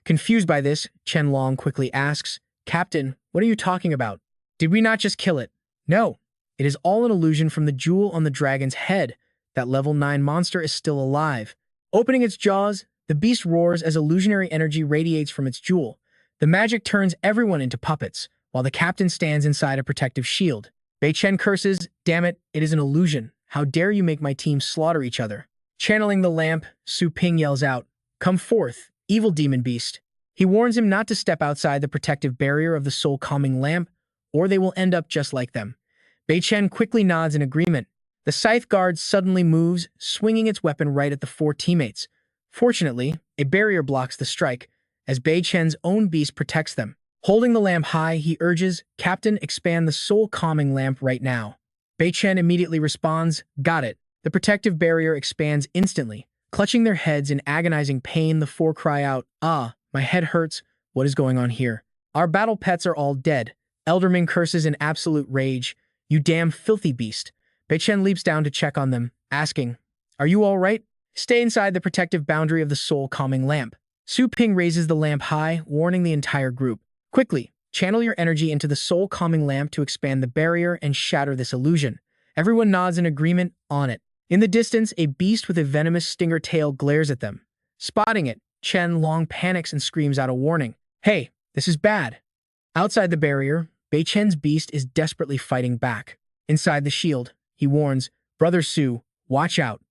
Confused by this, Chen Long quickly asks, "Captain, what are you talking about? Did we not just kill it?" "No, it is all an illusion from the jewel on the dragon's head. That level 9 monster is still alive." Opening its jaws, the beast roars as illusionary energy radiates from its jewel. The magic turns everyone into puppets, while the captain stands inside a protective shield. Bei Chen curses, "Damn it, it is an illusion. How dare you make my team slaughter each other?" Channeling the lamp, Su Ping yells out, "Come forth, evil demon beast." He warns him not to step outside the protective barrier of the soul-calming lamp, or they will end up just like them. Bei Chen quickly nods in agreement. The Scythe Guard suddenly moves, swinging its weapon right at the four teammates. Fortunately, a barrier blocks the strike, as Bei Chen's own beast protects them. Holding the lamp high, he urges, "Captain, expand the soul-calming lamp right now." Bei Chen immediately responds, "Got it." The protective barrier expands instantly. Clutching their heads in agonizing pain, the four cry out, "Ah, my head hurts. What is going on here? Our battle pets are all dead." Elder Ming curses in absolute rage, "You damn filthy beast." Bei Chen leaps down to check on them, asking, "Are you all right?" Stay inside the protective boundary of the soul-calming lamp. Su Ping raises the lamp high, warning the entire group. "Quickly, channel your energy into the soul-calming lamp to expand the barrier and shatter this illusion." Everyone nods in agreement, on it. In the distance, a beast with a venomous stinger tail glares at them. Spotting it, Chen Long panics and screams out a warning. "Hey, this is bad." Outside the barrier, Bei Chen's beast is desperately fighting back. Inside the shield, he warns, "Brother Su, watch out."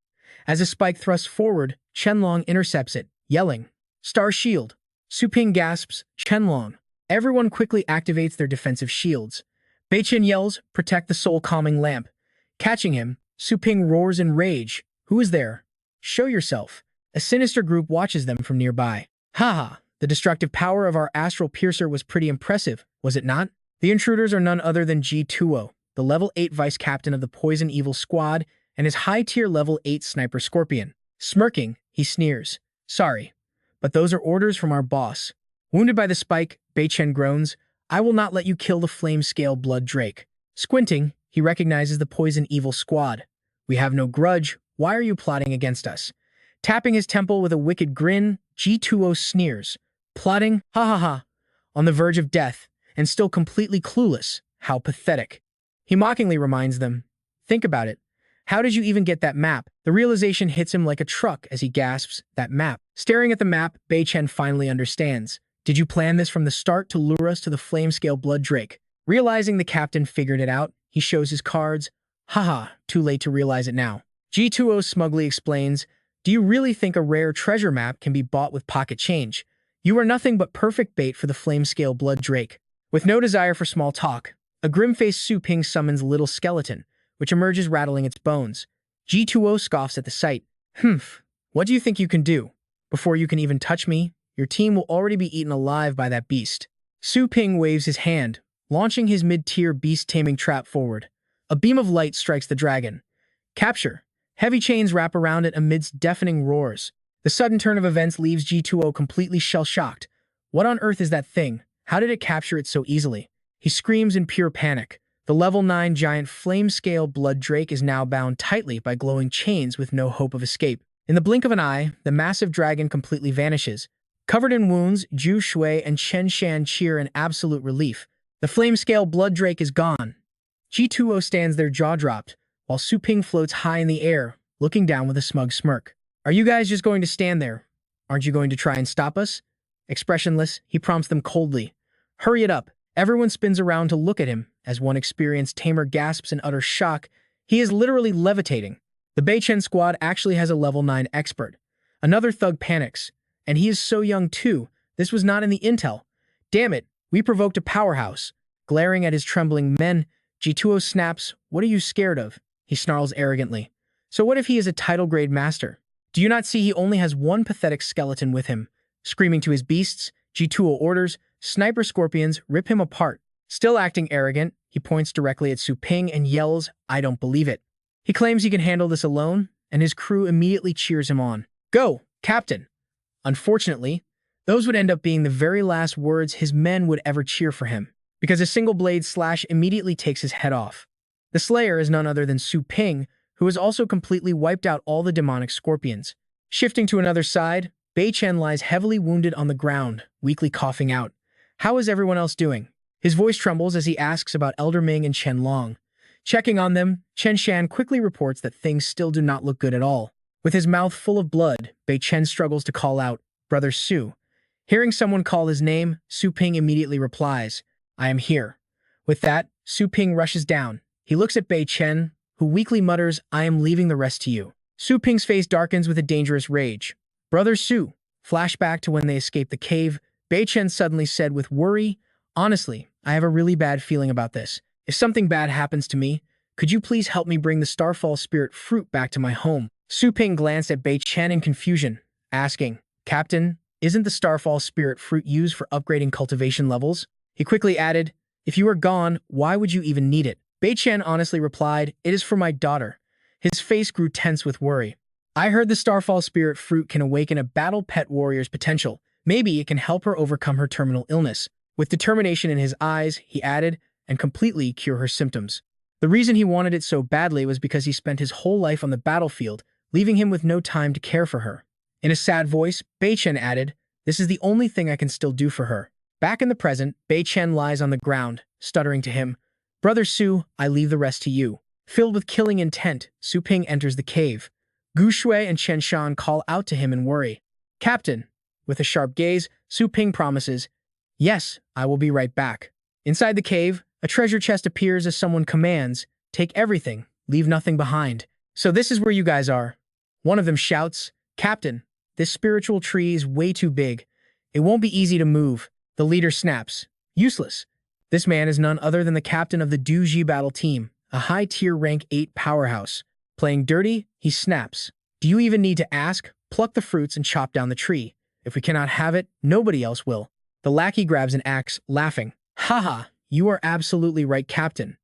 As a spike thrusts forward, Chen Long intercepts it, yelling, "Star Shield." Su Ping gasps, "Chen Long." Everyone quickly activates their defensive shields. Bei Chen yells, "Protect the soul-calming lamp." Catching him, Su Ping roars in rage, "Who is there? Show yourself." A sinister group watches them from nearby. "Haha, the destructive power of our astral piercer was pretty impressive, was it not?" The intruders are none other than G2O, the level 8 vice captain of the Poison Evil Squad, and his high-tier level 8 sniper Scorpion. Smirking, he sneers, "Sorry, but those are orders from our boss." Wounded by the spike, Bei Chen groans, "I will not let you kill the flame-scale blood drake." Squinting, he recognizes the Poison Evil Squad. "We have no grudge. Why are you plotting against us?" Tapping his temple with a wicked grin, G2O sneers, "Plotting? Ha ha ha. On the verge of death, and still completely clueless. How pathetic." He mockingly reminds them, "Think about it. How did you even get that map?" The realization hits him like a truck as he gasps, "That map." Staring at the map, Bei Chen finally understands. "Did you plan this from the start to lure us to the flame-scale blood drake?" Realizing the captain figured it out, he shows his cards. "Haha, too late to realize it now." G2O smugly explains, "Do you really think a rare treasure map can be bought with pocket change? You are nothing but perfect bait for the flame-scale blood drake." With no desire for small talk, a grim-faced Su Ping summons Little Skeleton, which emerges rattling its bones. G2O scoffs at the sight. "Humph, what do you think you can do? Before you can even touch me, your team will already be eaten alive by that beast." Su Ping waves his hand, launching his mid-tier beast-taming trap forward. A beam of light strikes the dragon. Capture. Heavy chains wrap around it amidst deafening roars. The sudden turn of events leaves G2O completely shell-shocked. What on earth is that thing? How did it capture it so easily? He screams in pure panic. The level 9 giant flame-scale blood drake is now bound tightly by glowing chains with no hope of escape. In the blink of an eye, the massive dragon completely vanishes. Covered in wounds, Zhu Shui and Chen Shan cheer in absolute relief. The flame-scale blood drake is gone. G2O stands there jaw-dropped, while Su Ping floats high in the air, looking down with a smug smirk. Are you guys just going to stand there? Aren't you going to try and stop us? Expressionless, he prompts them coldly. Hurry it up. Everyone spins around to look at him, as one experienced tamer gasps in utter shock. He is literally levitating. The Beichen squad actually has a level 9 expert. Another thug panics. And he is so young too. This was not in the intel. Damn it, we provoked a powerhouse. Glaring at his trembling men, G2O snaps, "What are you scared of?" He snarls arrogantly. So what if he is a title grade master? Do you not see he only has one pathetic skeleton with him? Screaming to his beasts, G2O orders, "Sniper scorpions, rip him apart." Still acting arrogant, he points directly at Su Ping and yells, "I don't believe it." He claims he can handle this alone, and his crew immediately cheers him on. "Go, Captain!" Unfortunately, those would end up being the very last words his men would ever cheer for him, because a single blade slash immediately takes his head off. The Slayer is none other than Su Ping, who has also completely wiped out all the demonic scorpions. Shifting to another side, Bei Chen lies heavily wounded on the ground, weakly coughing out. How is everyone else doing? His voice trembles as he asks about Elder Ming and Chen Long. Checking on them, Chen Shan quickly reports that things still do not look good at all. With his mouth full of blood, Bei Chen struggles to call out, "Brother Su." Hearing someone call his name, Su Ping immediately replies, "I am here." With that, Su Ping rushes down. He looks at Bei Chen, who weakly mutters, "I am leaving the rest to you." Su Ping's face darkens with a dangerous rage. "Brother Su." Flashback to when they escaped the cave, Bei Chen suddenly said with worry, "Honestly, I have a really bad feeling about this. If something bad happens to me, could you please help me bring the Starfall Spirit fruit back to my home?" Su Ping glanced at Bei Chen in confusion, asking, "Captain, isn't the Starfall Spirit fruit used for upgrading cultivation levels?" He quickly added, "If you are gone, why would you even need it?" Bei Chen honestly replied, "It is for my daughter." His face grew tense with worry. "I heard the Starfall Spirit fruit can awaken a battle pet warrior's potential. Maybe it can help her overcome her terminal illness." With determination in his eyes, he added, "and completely cure her symptoms." The reason he wanted it so badly was because he spent his whole life on the battlefield, leaving him with no time to care for her. In a sad voice, Bei Chen added, "This is the only thing I can still do for her." Back in the present, Bei Chen lies on the ground, stuttering to him, "Brother Su, I leave the rest to you." Filled with killing intent, Su Ping enters the cave. Gu Shui and Chen Shan call out to him in worry. "Captain." With a sharp gaze, Su Ping promises, "Yes, I will be right back." Inside the cave, a treasure chest appears as someone commands, "Take everything, leave nothing behind." "So this is where you guys are." One of them shouts, "Captain, this spiritual tree is way too big. It won't be easy to move." The leader snaps, "Useless." This man is none other than the captain of the Du Ji battle team, a high-tier rank 8 powerhouse. Playing dirty, he snaps, "Do you even need to ask? Pluck the fruits and chop down the tree. If we cannot have it, nobody else will." The lackey grabs an axe, laughing. "Haha, you are absolutely right, Captain."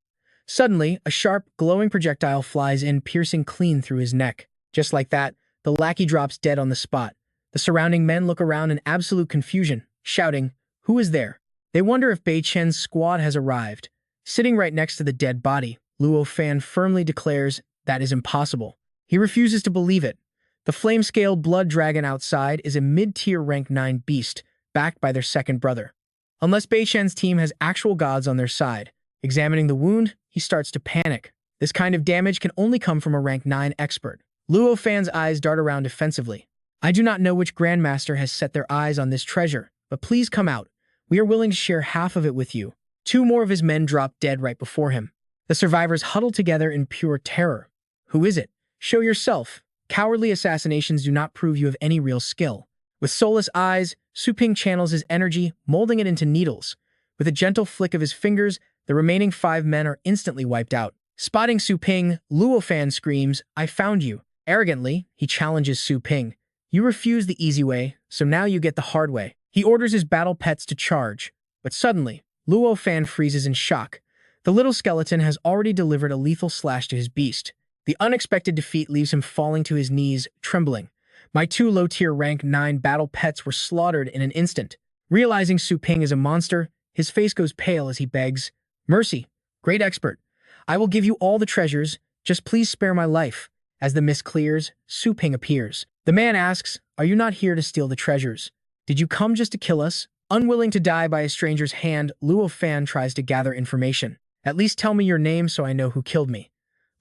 Suddenly, a sharp, glowing projectile flies in, piercing clean through his neck. Just like that, the lackey drops dead on the spot. The surrounding men look around in absolute confusion, shouting, "Who is there?" They wonder if Bei Chen's squad has arrived. Sitting right next to the dead body, Luo Fan firmly declares that is impossible. He refuses to believe it. The flame-scaled blood dragon outside is a mid-tier rank 9 beast, backed by their second brother. Unless Bei Chen's team has actual gods on their side. Examining the wound, he starts to panic. This kind of damage can only come from a rank 9 expert. Luo Fan's eyes dart around defensively. "I do not know which grandmaster has set their eyes on this treasure, but please come out. We are willing to share half of it with you." 2 more of his men drop dead right before him. The survivors huddle together in pure terror. "Who is it? Show yourself." Cowardly assassinations do not prove you have any real skill. With soulless eyes, Su Ping channels his energy, molding it into needles. With a gentle flick of his fingers, the remaining 5 men are instantly wiped out. Spotting Su Ping, Luo Fan screams, "I found you." Arrogantly, he challenges Su Ping. "You refused the easy way, so now you get the hard way." He orders his battle pets to charge. But suddenly, Luo Fan freezes in shock. The little skeleton has already delivered a lethal slash to his beast. The unexpected defeat leaves him falling to his knees, trembling. "My 2 low-tier rank 9 battle pets were slaughtered in an instant." Realizing Su Ping is a monster, his face goes pale as he begs, "Mercy, great expert. I will give you all the treasures, just please spare my life." As the mist clears, Su Ping appears. The man asks, "Are you not here to steal the treasures?" Did you come just to kill us? Unwilling to die by a stranger's hand, Luo Fan tries to gather information. At least tell me your name so I know who killed me.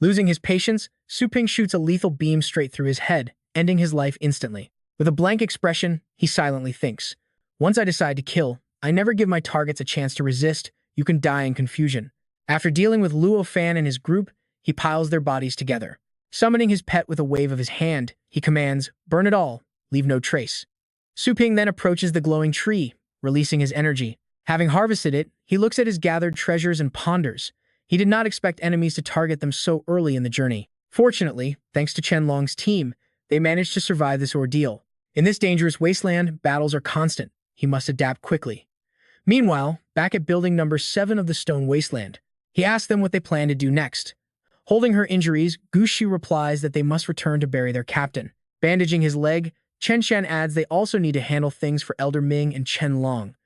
Losing his patience, Su Ping shoots a lethal beam straight through his head, ending his life instantly. With a blank expression, he silently thinks. Once I decide to kill, I never give my targets a chance to resist. You can die in confusion. After dealing with Luo Fan and his group, he piles their bodies together. Summoning his pet with a wave of his hand, he commands, burn it all, leave no trace. Su Ping then approaches the glowing tree, releasing his energy. Having harvested it, he looks at his gathered treasures and ponders. He did not expect enemies to target them so early in the journey. Fortunately, thanks to Chen Long's team, they managed to survive this ordeal. In this dangerous wasteland, battles are constant. He must adapt quickly. Meanwhile, back at building number 7 of the Stone Wasteland, he asks them what they plan to do next. Holding her injuries, Gushi replies that they must return to bury their captain. Bandaging his leg, Chen Shan adds they also need to handle things for Elder Ming and Chen Long.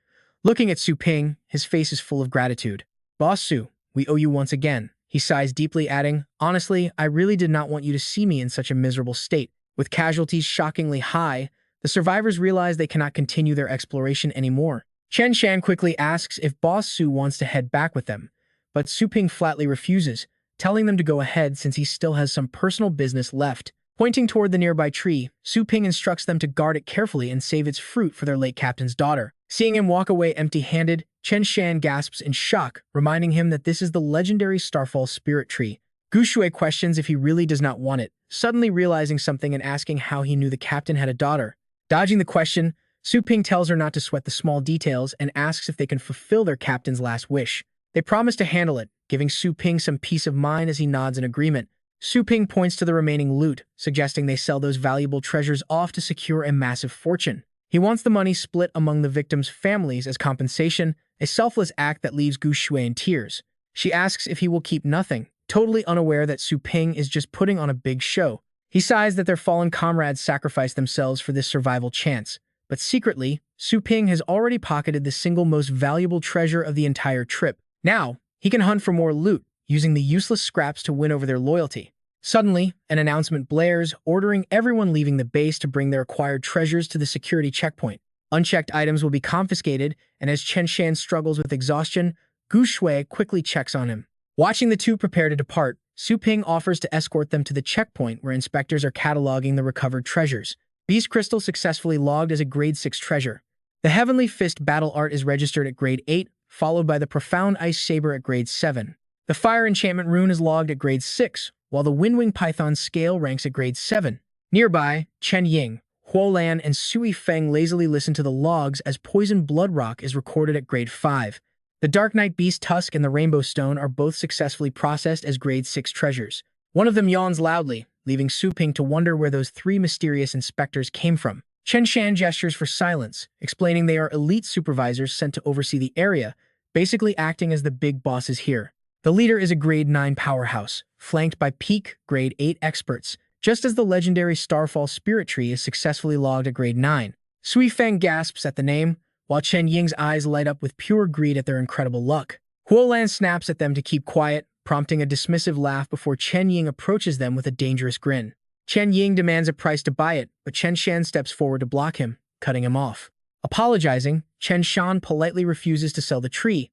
Looking at Su Ping, his face is full of gratitude. Boss Su, we owe you once again. He sighs deeply, adding, honestly, I really did not want you to see me in such a miserable state. With casualties shockingly high, the survivors realize they cannot continue their exploration anymore. Chen Shan quickly asks if Boss Su wants to head back with them, but Su Ping flatly refuses, telling them to go ahead since he still has some personal business left. Pointing toward the nearby tree, Su Ping instructs them to guard it carefully and save its fruit for their late captain's daughter. Seeing him walk away empty-handed, Chen Shan gasps in shock, reminding him that this is the legendary Starfall spirit tree. Gu Shui questions if he really does not want it, suddenly realizing something and asking how he knew the captain had a daughter. Dodging the question, Su Ping tells her not to sweat the small details and asks if they can fulfill their captain's last wish. They promise to handle it, giving Su Ping some peace of mind as he nods in agreement. Su Ping points to the remaining loot, suggesting they sell those valuable treasures off to secure a massive fortune. He wants the money split among the victims' families as compensation, a selfless act that leaves Gu Shui in tears. She asks if he will keep nothing, totally unaware that Su Ping is just putting on a big show. He sighs that their fallen comrades sacrificed themselves for this survival chance, but secretly, Su Ping has already pocketed the single most valuable treasure of the entire trip. Now, he can hunt for more loot, using the useless scraps to win over their loyalty. Suddenly, an announcement blares, ordering everyone leaving the base to bring their acquired treasures to the security checkpoint. Unchecked items will be confiscated, and as Chen Shan struggles with exhaustion, Gu Shui quickly checks on him. Watching the two prepare to depart, Su Ping offers to escort them to the checkpoint where inspectors are cataloging the recovered treasures. Beast Crystal successfully logged as a Grade 6 treasure. The Heavenly Fist battle art is registered at Grade 8, followed by the Profound Ice Saber at Grade 7. The Fire Enchantment rune is logged at Grade 6, while the Windwing Python scale ranks at Grade 7. Nearby, Chen Ying, Huo Lan, and Sui Feng lazily listen to the logs as Poison Blood Rock is recorded at Grade 5. The Dark Knight Beast Tusk and the Rainbow Stone are both successfully processed as Grade 6 treasures. One of them yawns loudly, leaving Su Ping to wonder where those 3 mysterious inspectors came from. Chen Shan gestures for silence, explaining they are elite supervisors sent to oversee the area, basically acting as the big bosses here. The leader is a Grade 9 powerhouse, flanked by peak Grade 8 experts, just as the legendary Starfall spirit tree is successfully logged at Grade 9. Sui Feng gasps at the name, while Chen Ying's eyes light up with pure greed at their incredible luck. Huo Lan snaps at them to keep quiet, prompting a dismissive laugh before Chen Ying approaches them with a dangerous grin. Chen Ying demands a price to buy it, but Chen Shan steps forward to block him, cutting him off. Apologizing, Chen Shan politely refuses to sell the tree,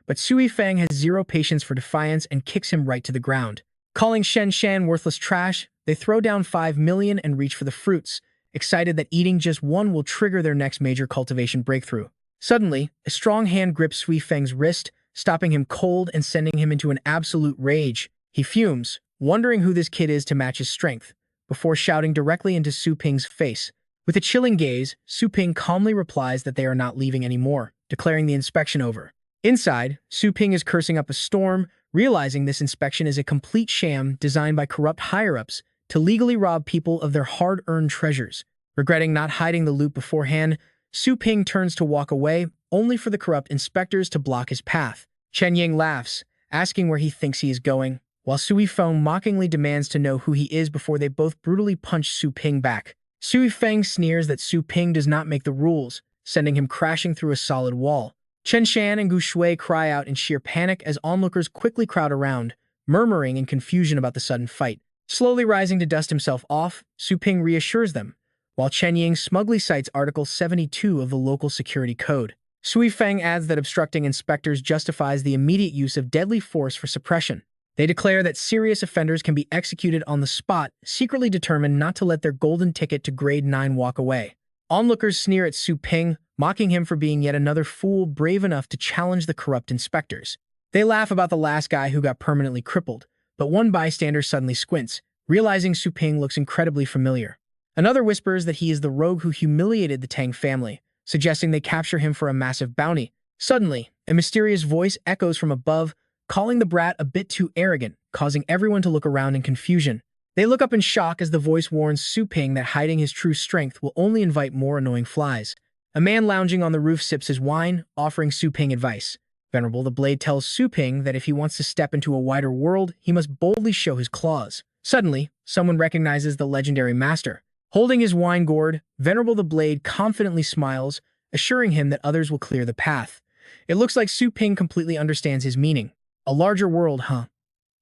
but Sui Feng has zero patience for defiance and kicks him right to the ground. Calling Chen Shan worthless trash, they throw down 5 million and reach for the fruits, excited that eating just one will trigger their next major cultivation breakthrough. Suddenly, a strong hand grips Sui Feng's wrist, stopping him cold and sending him into an absolute rage. He fumes, wondering who this kid is to match his strength, before shouting directly into Su Ping's face. With a chilling gaze, Su Ping calmly replies that they are not leaving anymore, declaring the inspection over. Inside, Su Ping is cursing up a storm, realizing this inspection is a complete sham designed by corrupt higher-ups to legally rob people of their hard-earned treasures. Regretting not hiding the loot beforehand, Su Ping turns to walk away, only for the corrupt inspectors to block his path. Chen Ying laughs, asking where he thinks he is going, while Sui Feng mockingly demands to know who he is before they both brutally punch Su Ping back. Sui Feng sneers that Su Ping does not make the rules, sending him crashing through a solid wall. Chen Shan and Gu Shui cry out in sheer panic as onlookers quickly crowd around, murmuring in confusion about the sudden fight. Slowly rising to dust himself off, Su Ping reassures them, while Chen Ying smugly cites Article 72 of the local security code. Sui Feng adds that obstructing inspectors justifies the immediate use of deadly force for suppression. They declare that serious offenders can be executed on the spot, secretly determined not to let their golden ticket to grade 9 walk away. Onlookers sneer at Su Ping, mocking him for being yet another fool brave enough to challenge the corrupt inspectors. They laugh about the last guy who got permanently crippled, but one bystander suddenly squints, realizing Su Ping looks incredibly familiar. Another whispers that he is the rogue who humiliated the Tang family, suggesting they capture him for a massive bounty. Suddenly, a mysterious voice echoes from above, calling the brat a bit too arrogant, causing everyone to look around in confusion. They look up in shock as the voice warns Su Ping that hiding his true strength will only invite more annoying flies. A man lounging on the roof sips his wine, offering Su Ping advice. Venerable the Blade tells Su Ping that if he wants to step into a wider world, he must boldly show his claws. Suddenly, someone recognizes the legendary master. Holding his wine gourd, Venerable the Blade confidently smiles, assuring him that others will clear the path. It looks like Su Ping completely understands his meaning. A larger world, huh?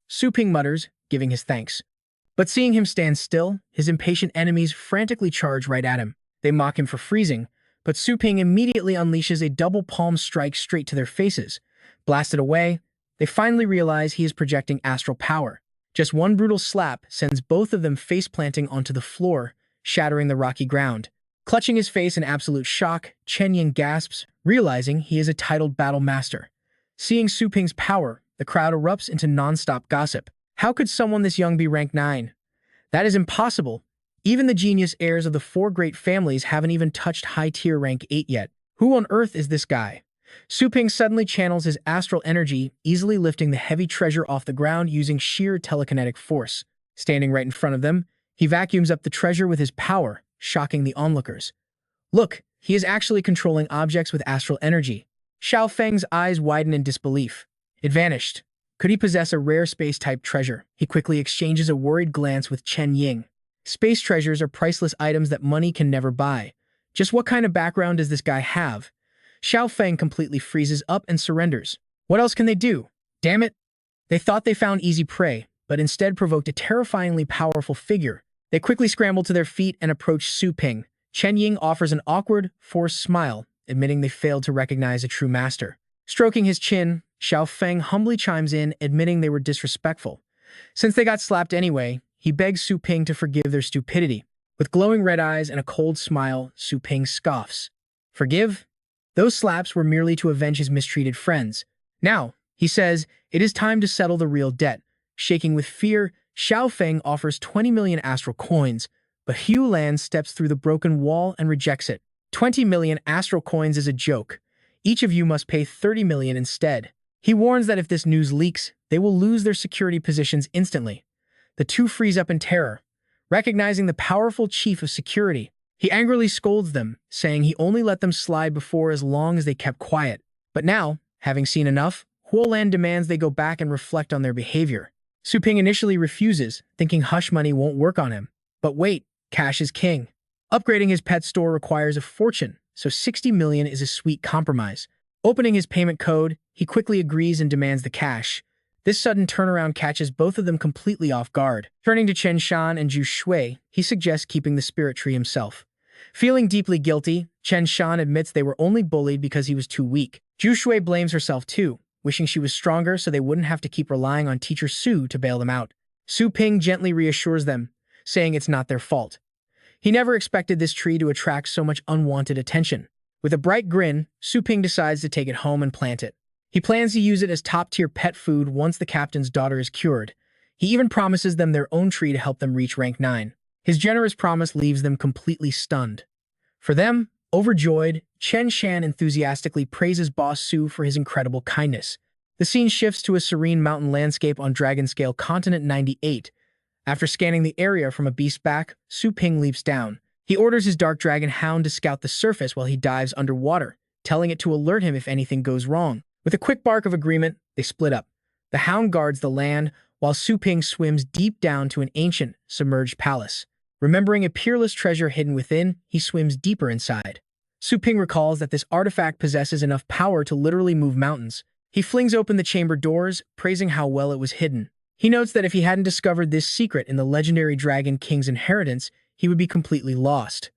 Su Ping mutters, giving his thanks. But seeing him stand still, his impatient enemies frantically charge right at him. They mock him for freezing, but Su Ping immediately unleashes a double palm strike straight to their faces. Blasted away, they finally realize he is projecting astral power. Just one brutal slap sends both of them face-planting onto the floor, shattering the rocky ground. Clutching his face in absolute shock, Chen Ying gasps, realizing he is a titled battle master. Seeing Su Ping's power, the crowd erupts into non-stop gossip. How could someone this young be rank 9? That is impossible. Even the genius heirs of the 4 great families haven't even touched high-tier rank 8 yet. Who on earth is this guy? Su Ping suddenly channels his astral energy, easily lifting the heavy treasure off the ground using sheer telekinetic force. Standing right in front of them, he vacuums up the treasure with his power, shocking the onlookers. Look, he is actually controlling objects with astral energy. Xiao Feng's eyes widen in disbelief. It vanished. Could he possess a rare space-type treasure? He quickly exchanges a worried glance with Chen Ying. Space treasures are priceless items that money can never buy. Just what kind of background does this guy have? Xiao Feng completely freezes up and surrenders. What else can they do? Damn it! They thought they found easy prey, but instead provoked a terrifyingly powerful figure. They quickly scramble to their feet and approach Su Ping. Chen Ying offers an awkward, forced smile, admitting they failed to recognize a true master. Stroking his chin, Xiao Feng humbly chimes in, admitting they were disrespectful. Since they got slapped anyway, he begs Su Ping to forgive their stupidity. With glowing red eyes and a cold smile, Su Ping scoffs. Forgive? Those slaps were merely to avenge his mistreated friends. Now, he says, it is time to settle the real debt. Shaking with fear, Xiao Feng offers 20 million astral coins, but Hugh Lan steps through the broken wall and rejects it. 20 million astral coins is a joke. Each of you must pay 30 million instead. He warns that if this news leaks, they will lose their security positions instantly. The two freeze up in terror. Recognizing the powerful chief of security, he angrily scolds them, saying he only let them slide before as long as they kept quiet. But now, having seen enough, Huolan demands they go back and reflect on their behavior. Su Ping initially refuses, thinking hush money won't work on him. But wait, cash is king. Upgrading his pet store requires a fortune, so 60 million is a sweet compromise. Opening his payment code, he quickly agrees and demands the cash. This sudden turnaround catches both of them completely off guard. Turning to Chen Shan and Zhu Shui, he suggests keeping the spirit tree himself. Feeling deeply guilty, Chen Shan admits they were only bullied because he was too weak. Zhu Shui blames herself too, wishing she was stronger so they wouldn't have to keep relying on teacher Su to bail them out. Su Ping gently reassures them, saying it's not their fault. He never expected this tree to attract so much unwanted attention. With a bright grin, Su Ping decides to take it home and plant it. He plans to use it as top-tier pet food once the captain's daughter is cured. He even promises them their own tree to help them reach rank 9. His generous promise leaves them completely stunned. For them, overjoyed, Chen Shan enthusiastically praises Boss Su for his incredible kindness. The scene shifts to a serene mountain landscape on Dragon Scale Continent 98. After scanning the area from a beast back, Su Ping leaps down. He orders his dark dragon hound to scout the surface while he dives underwater, telling it to alert him if anything goes wrong. With a quick bark of agreement, they split up. The hound guards the land, while Su Ping swims deep down to an ancient, submerged palace. Remembering a peerless treasure hidden within, he swims deeper inside. Su Ping recalls that this artifact possesses enough power to literally move mountains. He flings open the chamber doors, praising how well it was hidden. He notes that if he hadn't discovered this secret in the legendary Dragon King's inheritance, he would be completely lost.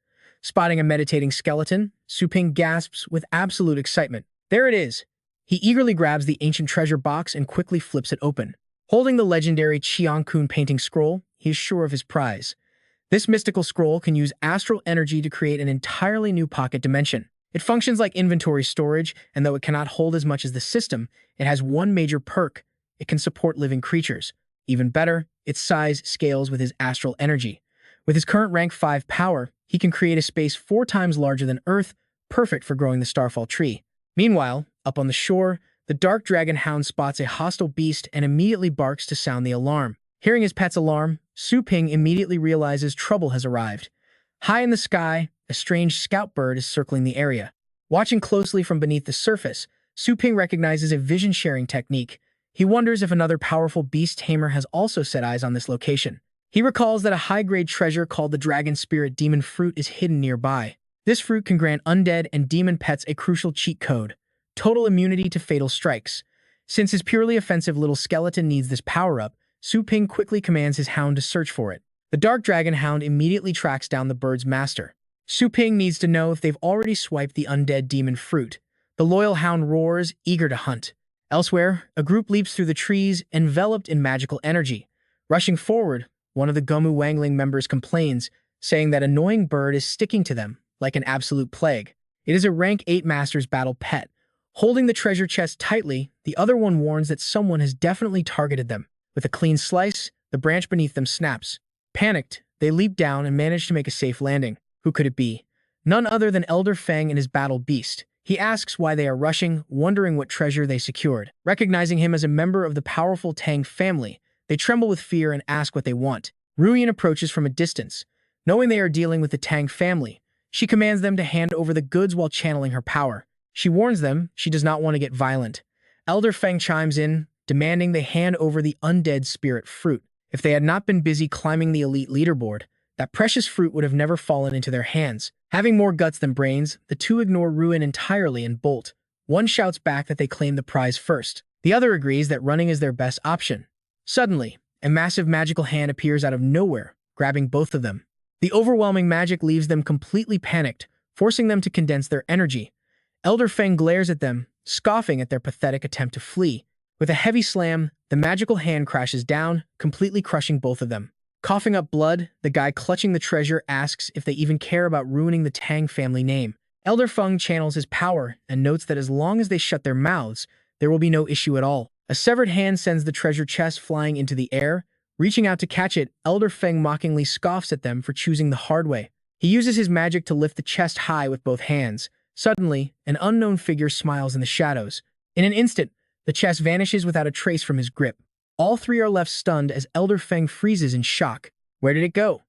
Spotting a meditating skeleton, Su Ping gasps with absolute excitement. There it is! He eagerly grabs the ancient treasure box and quickly flips it open. Holding the legendary Chiang Kun painting scroll, he is sure of his prize. This mystical scroll can use astral energy to create an entirely new pocket dimension. It functions like inventory storage, and though it cannot hold as much as the system, it has one major perk: it can support living creatures. Even better, its size scales with his astral energy. With his current rank 5 power, he can create a space 4 times larger than Earth, perfect for growing the Starfall tree. Meanwhile, up on the shore, the dark dragon hound spots a hostile beast and immediately barks to sound the alarm. Hearing his pet's alarm, Su Ping immediately realizes trouble has arrived. High in the sky, a strange scout bird is circling the area. Watching closely from beneath the surface, Su Ping recognizes a vision-sharing technique. He wonders if another powerful beast tamer has also set eyes on this location. He recalls that a high-grade treasure called the Dragon Spirit Demon Fruit is hidden nearby. This fruit can grant undead and demon pets a crucial cheat code: total immunity to fatal strikes. Since his purely offensive little skeleton needs this power-up, Su Ping quickly commands his hound to search for it. The dark dragon hound immediately tracks down the bird's master. Su Ping needs to know if they've already swiped the undead demon fruit. The loyal hound roars, eager to hunt. Elsewhere, a group leaps through the trees, enveloped in magical energy. Rushing forward, one of the Gomu Wangling members complains, saying that annoying bird is sticking to them like an absolute plague. It is a rank 8 master's battle pet. Holding the treasure chest tightly, the other one warns that someone has definitely targeted them. With a clean slice, the branch beneath them snaps. Panicked, they leap down and manage to make a safe landing. Who could it be? None other than Elder Feng and his battle beast. He asks why they are rushing, wondering what treasure they secured. Recognizing him as a member of the powerful Tang family, they tremble with fear and ask what they want. Ruyan approaches from a distance. Knowing they are dealing with the Tang family, she commands them to hand over the goods while channeling her power. She warns them she does not want to get violent. Elder Feng chimes in, demanding they hand over the undead spirit fruit. If they had not been busy climbing the elite leaderboard, that precious fruit would have never fallen into their hands. Having more guts than brains, the two ignore Ruin entirely and bolt. One shouts back that they claim the prize first. The other agrees that running is their best option. Suddenly, a massive magical hand appears out of nowhere, grabbing both of them. The overwhelming magic leaves them completely panicked, forcing them to condense their energy. Elder Feng glares at them, scoffing at their pathetic attempt to flee. With a heavy slam, the magical hand crashes down, completely crushing both of them. Coughing up blood, the guy clutching the treasure asks if they even care about ruining the Tang family name. Elder Feng channels his power and notes that as long as they shut their mouths, there will be no issue at all. A severed hand sends the treasure chest flying into the air. Reaching out to catch it, Elder Feng mockingly scoffs at them for choosing the hard way. He uses his magic to lift the chest high with both hands. Suddenly, an unknown figure smiles in the shadows. In an instant, the chest vanishes without a trace from his grip. All three are left stunned as Elder Feng freezes in shock. Where did it go?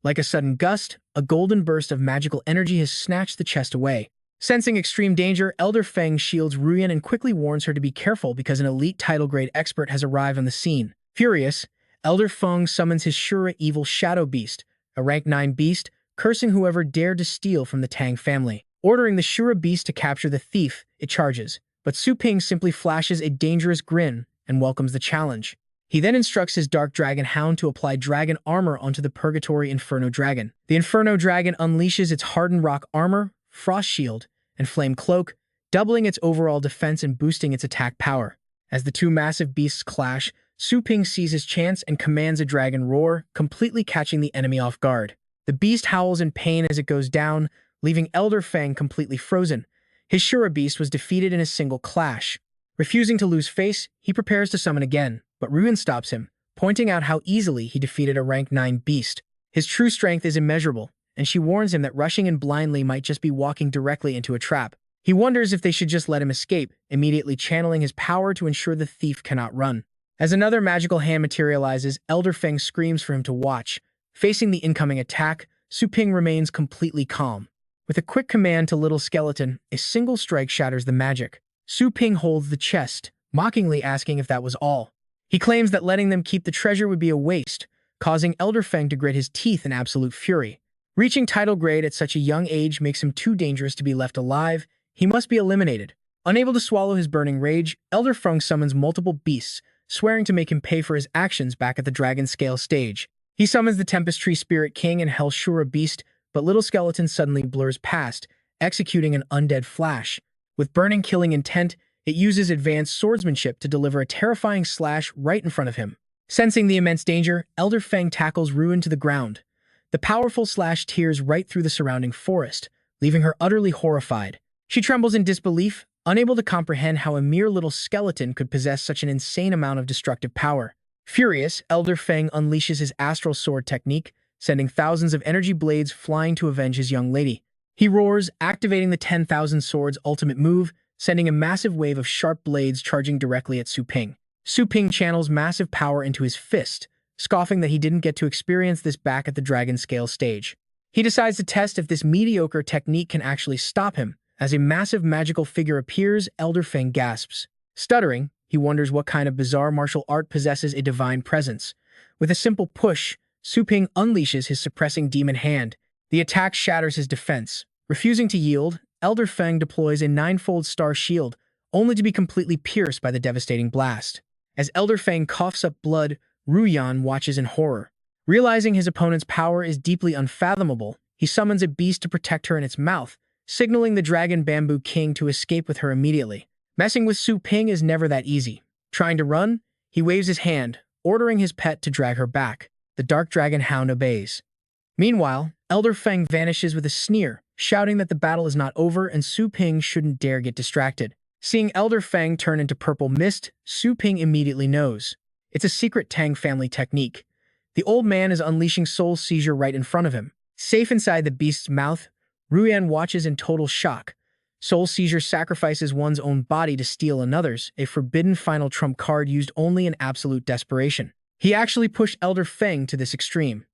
Like a sudden gust, a golden burst of magical energy has snatched the chest away. Sensing extreme danger, Elder Feng shields Ruyan and quickly warns her to be careful because an elite title-grade expert has arrived on the scene. Furious, Elder Feng summons his Shura evil Shadow Beast, a rank 9 beast, cursing whoever dared to steal from the Tang family. Ordering the Shura beast to capture the thief, it charges. But Su Ping simply flashes a dangerous grin and welcomes the challenge. He then instructs his Dark Dragon Hound to apply dragon armor onto the Purgatory Inferno Dragon. The Inferno Dragon unleashes its hardened rock armor, frost shield, and flame cloak, doubling its overall defense and boosting its attack power. As the two massive beasts clash, Su Ping sees his chance and commands a dragon roar, completely catching the enemy off guard. The beast howls in pain as it goes down, leaving Elder Feng completely frozen. His Shura beast was defeated in a single clash. Refusing to lose face, he prepares to summon again, but Ruin stops him, pointing out how easily he defeated a rank 9 beast. His true strength is immeasurable, and she warns him that rushing in blindly might just be walking directly into a trap. He wonders if they should just let him escape, immediately channeling his power to ensure the thief cannot run. As another magical hand materializes, Elder Feng screams for him to watch. Facing the incoming attack, Su Ping remains completely calm. With a quick command to Little Skeleton, a single strike shatters the magic. Su Ping holds the chest, mockingly asking if that was all. He claims that letting them keep the treasure would be a waste, causing Elder Feng to grit his teeth in absolute fury. Reaching title grade at such a young age makes him too dangerous to be left alive. He must be eliminated. Unable to swallow his burning rage, Elder Feng summons multiple beasts, swearing to make him pay for his actions back at the Dragon Scale stage. He summons the Tempest Tree Spirit King and Hell Shura Beast, but little skeleton suddenly blurs past, executing an undead flash. With burning killing intent, it uses advanced swordsmanship to deliver a terrifying slash right in front of him. Sensing the immense danger, Elder Fang tackles Ruin to the ground. The powerful slash tears right through the surrounding forest, leaving her utterly horrified. She trembles in disbelief, unable to comprehend how a mere little skeleton could possess such an insane amount of destructive power. Furious, Elder Fang unleashes his astral sword technique, sending thousands of energy blades flying to avenge his young lady. He roars, activating the 10,000 Swords ultimate move, sending a massive wave of sharp blades charging directly at Su Ping. Su Ping channels massive power into his fist, scoffing that he didn't get to experience this back at the Dragon Scale stage. He decides to test if this mediocre technique can actually stop him. As a massive magical figure appears, Elder Fang gasps. Stuttering, he wonders what kind of bizarre martial art possesses a divine presence. With a simple push, Su Ping unleashes his suppressing demon hand. The attack shatters his defense. Refusing to yield, Elder Fang deploys a ninefold star shield, only to be completely pierced by the devastating blast. As Elder Fang coughs up blood, Ruyan watches in horror. Realizing his opponent's power is deeply unfathomable, he summons a beast to protect her in its mouth, signaling the Dragon Bamboo King to escape with her immediately. Messing with Su Ping is never that easy. Trying to run, he waves his hand, ordering his pet to drag her back. The Dark Dragon Hound obeys. Meanwhile, Elder Fang vanishes with a sneer, shouting that the battle is not over and Su Ping shouldn't dare get distracted. Seeing Elder Fang turn into purple mist, Su Ping immediately knows. It's a secret Tang family technique. The old man is unleashing Soul Seizure right in front of him. Safe inside the beast's mouth, Ruyan watches in total shock. Soul Seizure sacrifices one's own body to steal another's, a forbidden final trump card used only in absolute desperation. He actually pushed Elder Fang to this extreme.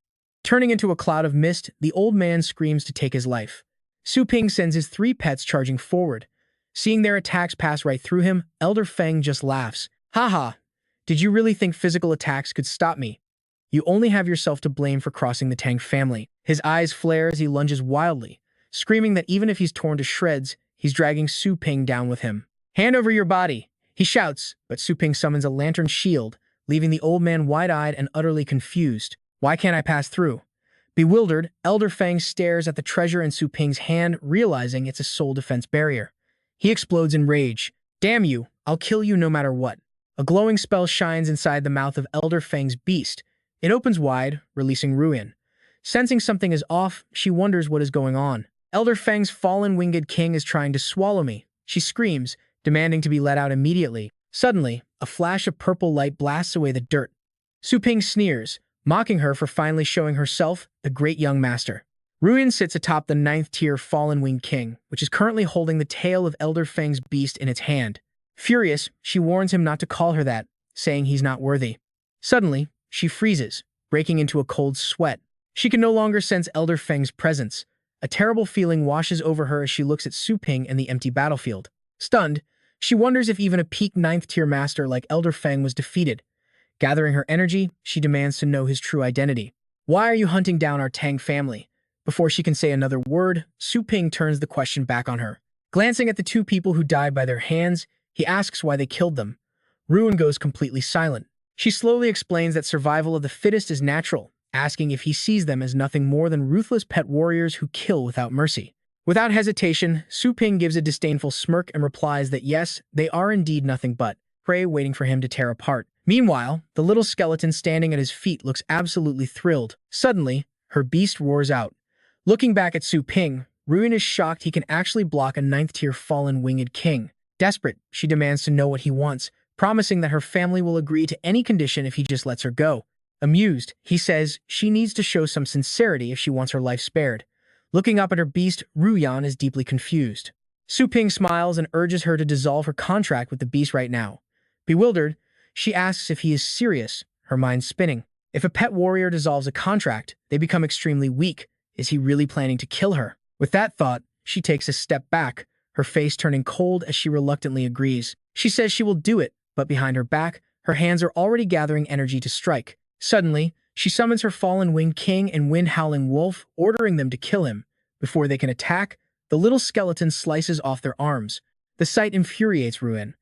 Turning into a cloud of mist, the old man screams to take his life. Su Ping sends his 3 pets charging forward. Seeing their attacks pass right through him, Elder Fang just laughs. Haha, did you really think physical attacks could stop me? You only have yourself to blame for crossing the Tang family. His eyes flare as he lunges wildly, screaming that even if he's torn to shreds, he's dragging Su Ping down with him. Hand over your body, he shouts, but Su Ping summons a lantern shield, leaving the old man wide-eyed and utterly confused. Why can't I pass through? Bewildered, Elder Fang stares at the treasure in Su Ping's hand, realizing it's a soul defense barrier. He explodes in rage. Damn you, I'll kill you no matter what. A glowing spell shines inside the mouth of Elder Fang's beast. It opens wide, releasing Ruin. Sensing something is off, she wonders what is going on. Elder Fang's fallen winged king is trying to swallow me. She screams, demanding to be let out immediately. Suddenly, a flash of purple light blasts away the dirt. Su Ping sneers, mocking her for finally showing herself, the great young master. Ruin sits atop the 9th-tier Fallen Winged King, which is currently holding the tail of Elder Fang's beast in its hand. Furious, she warns him not to call her that, saying he's not worthy. Suddenly, she freezes, breaking into a cold sweat. She can no longer sense Elder Fang's presence. A terrible feeling washes over her as she looks at Su Ping and the empty battlefield. Stunned, she wonders if even a peak 9th-tier master like Elder Fang was defeated. Gathering her energy, she demands to know his true identity. Why are you hunting down our Tang family? Before she can say another word, Su Ping turns the question back on her. Glancing at the 2 people who died by their hands, he asks why they killed them. Ruin goes completely silent. She slowly explains that survival of the fittest is natural, asking if he sees them as nothing more than ruthless pet warriors who kill without mercy. Without hesitation, Su Ping gives a disdainful smirk and replies that yes, they are indeed nothing but prey waiting for him to tear apart. Meanwhile, the little skeleton standing at his feet looks absolutely thrilled. Suddenly, her beast roars out. Looking back at Su Ping, Ruin is shocked he can actually block a 9th-tier fallen winged king. Desperate, she demands to know what he wants, promising that her family will agree to any condition if he just lets her go. Amused, he says she needs to show some sincerity if she wants her life spared. Looking up at her beast, Ruyan is deeply confused. Su Ping smiles and urges her to dissolve her contract with the beast right now. Bewildered, she asks if he is serious, her mind spinning. If a pet warrior dissolves a contract, they become extremely weak. Is he really planning to kill her? With that thought, she takes a step back, her face turning cold as she reluctantly agrees. She says she will do it, but behind her back, her hands are already gathering energy to strike. Suddenly, she summons her fallen winged king and wind-howling wolf, ordering them to kill him. Before they can attack, the little skeleton slices off their arms. The sight infuriates Ruin.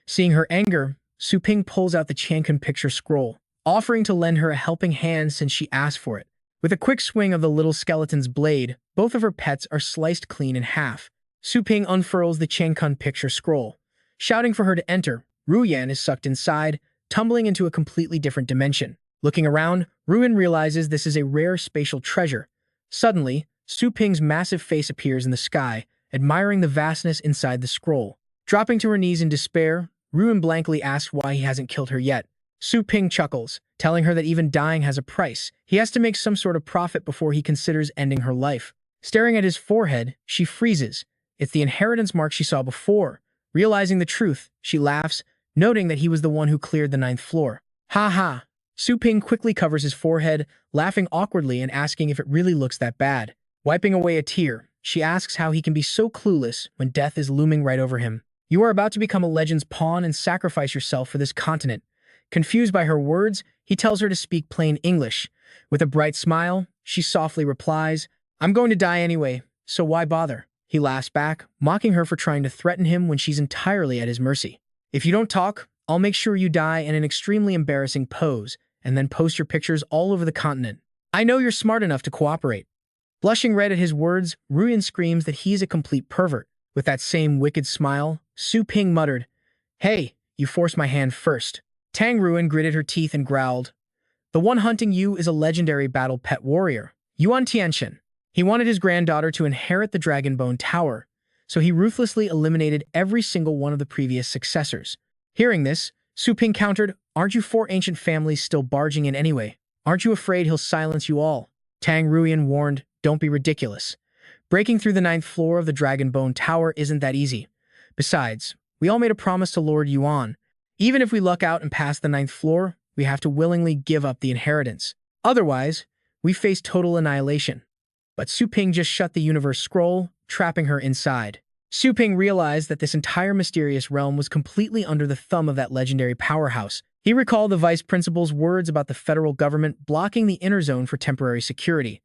Seeing her anger, Su Ping pulls out the Chankan picture scroll, offering to lend her a helping hand since she asked for it. With a quick swing of the little skeleton's blade, both of her pets are sliced clean in half. Su Ping unfurls the Changkun picture scroll. Shouting for her to enter, Ruyan is sucked inside, tumbling into a completely different dimension. Looking around, Ruyan realizes this is a rare spatial treasure. Suddenly, Su Ping's massive face appears in the sky, admiring the vastness inside the scroll. Dropping to her knees in despair, Ruyan blankly asks why he hasn't killed her yet. Su Ping chuckles, telling her that even dying has a price. He has to make some sort of profit before he considers ending her life. Staring at his forehead, she freezes. It's the inheritance mark she saw before. Realizing the truth, she laughs, noting that he was the one who cleared the 9th floor. Ha ha! Su Ping quickly covers his forehead, laughing awkwardly and asking if it really looks that bad. Wiping away a tear, she asks how he can be so clueless when death is looming right over him. You are about to become a legend's pawn and sacrifice yourself for this continent. Confused by her words, he tells her to speak plain English. With a bright smile, she softly replies, I'm going to die anyway, so why bother? He laughs back, mocking her for trying to threaten him when she's entirely at his mercy. If you don't talk, I'll make sure you die in an extremely embarrassing pose, and then post your pictures all over the continent. I know you're smart enough to cooperate. Blushing red at his words, Ruyan screams that he's a complete pervert. With that same wicked smile, Su Ping muttered, Hey, you forced my hand first. Tang Ruyan gritted her teeth and growled, The one hunting you is a legendary battle pet warrior, Yuan Tianxian. He wanted his granddaughter to inherit the Dragon Bone Tower, so he ruthlessly eliminated every single one of the previous successors. Hearing this, Su Ping countered, Aren't you 4 ancient families still barging in anyway? Aren't you afraid he'll silence you all? Tang Ruyan warned, Don't be ridiculous. Breaking through the 9th floor of the Dragon Bone Tower isn't that easy. Besides, we all made a promise to Lord Yuan. Even if we luck out and pass the 9th floor, we have to willingly give up the inheritance. Otherwise, we face total annihilation. But Su Ping just shut the universe scroll, trapping her inside. Su Ping realized that this entire mysterious realm was completely under the thumb of that legendary powerhouse. He recalled the vice principal's words about the federal government blocking the inner zone for temporary security.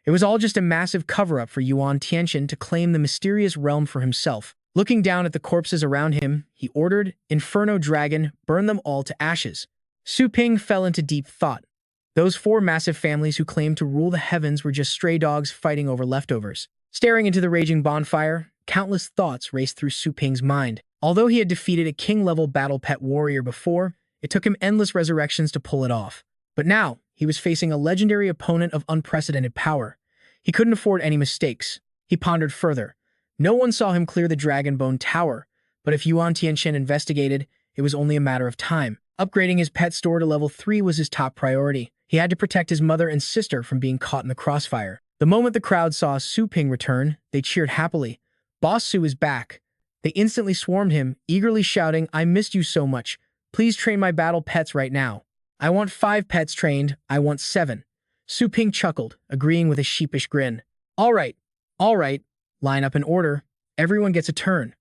It was all just a massive cover-up for Yuan Tianxian to claim the mysterious realm for himself. Looking down at the corpses around him, he ordered, Inferno Dragon, burn them all to ashes. Su Ping fell into deep thought. Those 4 massive families who claimed to rule the heavens were just stray dogs fighting over leftovers. Staring into the raging bonfire, countless thoughts raced through Su Ping's mind. Although he had defeated a king-level battle pet warrior before, it took him endless resurrections to pull it off. But now, he was facing a legendary opponent of unprecedented power. He couldn't afford any mistakes. He pondered further. No one saw him clear the Dragon Bone Tower, but if Yuan Tianxian investigated, it was only a matter of time. Upgrading his pet store to level 3 was his top priority. He had to protect his mother and sister from being caught in the crossfire. The moment the crowd saw Su Ping return, they cheered happily. Boss Su is back. They instantly swarmed him, eagerly shouting, I missed you so much. Please train my battle pets right now. I want 5 pets trained. I want 7. Su Ping chuckled, agreeing with a sheepish grin. All right. Line up in order. Everyone gets a turn.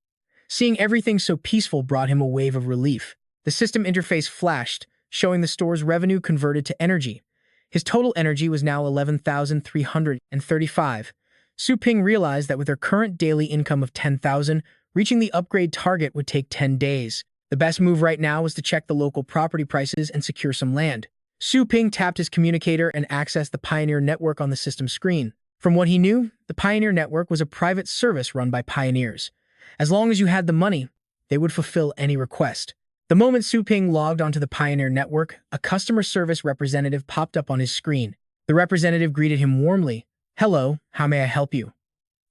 Seeing everything so peaceful brought him a wave of relief. The system interface flashed, showing the store's revenue converted to energy. His total energy was now 11,335. Su Ping realized that with her current daily income of 10,000, reaching the upgrade target would take 10 days. The best move right now was to check the local property prices and secure some land. Su Ping tapped his communicator and accessed the Pioneer network on the system screen. From what he knew, the Pioneer network was a private service run by pioneers. As long as you had the money, they would fulfill any request. The moment Su Ping logged onto the Pioneer network, a customer service representative popped up on his screen. The representative greeted him warmly. Hello, how may I help you?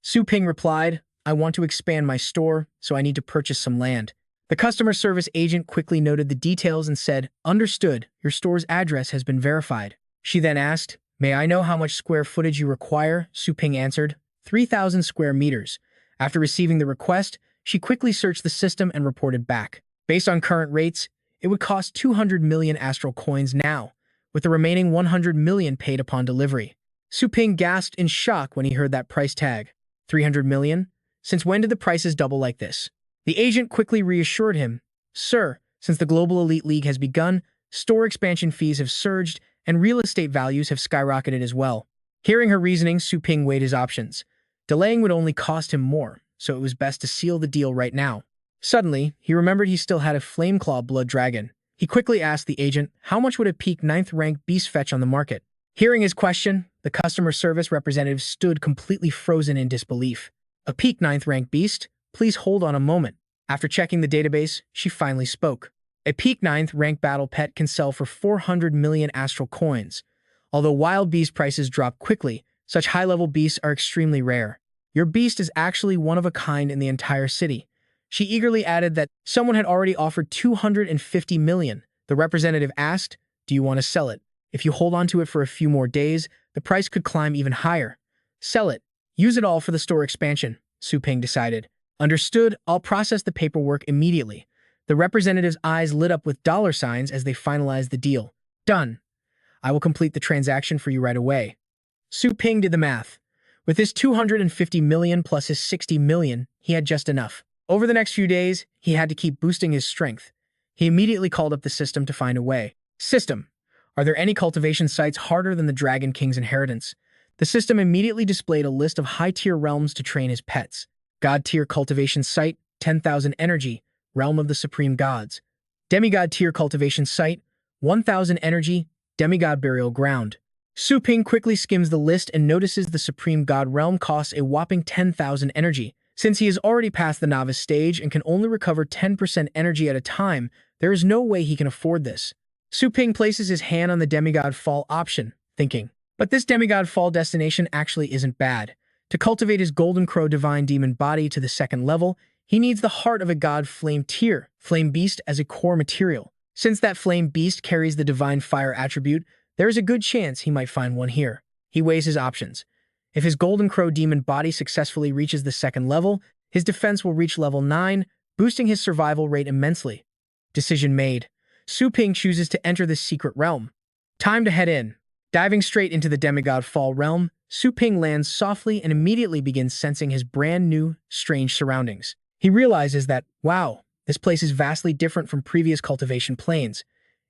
Su Ping replied, I want to expand my store, so I need to purchase some land. The customer service agent quickly noted the details and said, Understood, your store's address has been verified. She then asked, May I know how much square footage you require? Su Ping answered, 3,000 square meters. After receiving the request, she quickly searched the system and reported back. Based on current rates, it would cost 200 million astral coins now, with the remaining 100 million paid upon delivery. Su Ping gasped in shock when he heard that price tag. 300 million? Since when did the prices double like this? The agent quickly reassured him, Sir, since the Global Elite League has begun, store expansion fees have surged and real estate values have skyrocketed as well. Hearing her reasoning, Su Ping weighed his options. Delaying would only cost him more, so it was best to seal the deal right now. Suddenly, he remembered he still had a Flameclaw blood dragon. He quickly asked the agent, how much would a peak 9th rank beast fetch on the market? Hearing his question, the customer service representative stood completely frozen in disbelief. A peak 9th rank beast? Please hold on a moment. After checking the database, she finally spoke. A peak 9th rank battle pet can sell for 400 million astral coins. Although wild beast prices drop quickly, such high-level beasts are extremely rare. Your beast is actually one of a kind in the entire city. She eagerly added that someone had already offered 250 million. The representative asked, "Do you want to sell it? If you hold on to it for a few more days, the price could climb even higher." "Sell it. Use it all for the store expansion," Su Ping decided. "Understood, I'll process the paperwork immediately." The representative's eyes lit up with dollar signs as they finalized the deal. "Done. I will complete the transaction for you right away." Su Ping did the math. With his 250 million plus his 60 million, he had just enough. Over the next few days, he had to keep boosting his strength. He immediately called up the system to find a way. "System, are there any cultivation sites harder than the Dragon King's inheritance?" The system immediately displayed a list of high-tier realms to train his pets. God-tier cultivation site, 10,000 energy, realm of the supreme gods. Demigod-tier cultivation site, 1,000 energy, demigod burial ground. Su Ping quickly skims the list and notices the supreme god realm costs a whopping 10,000 energy. Since he has already passed the novice stage and can only recover 10% energy at a time, there is no way he can afford this. Su Ping places his hand on the demigod fall option, thinking, but this demigod fall destination actually isn't bad. To cultivate his golden crow divine demon body to the 2nd level, he needs the heart of a god flame tier, flame beast, as a core material. Since that flame beast carries the divine fire attribute, there is a good chance he might find one here. He weighs his options. If his golden crow demon body successfully reaches the 2nd level, his defense will reach level 9, boosting his survival rate immensely. Decision made. Su Ping chooses to enter this secret realm. Time to head in. Diving straight into the demigod fall realm, Su Ping lands softly and immediately begins sensing his brand new, strange surroundings. He realizes that, wow, this place is vastly different from previous cultivation planes.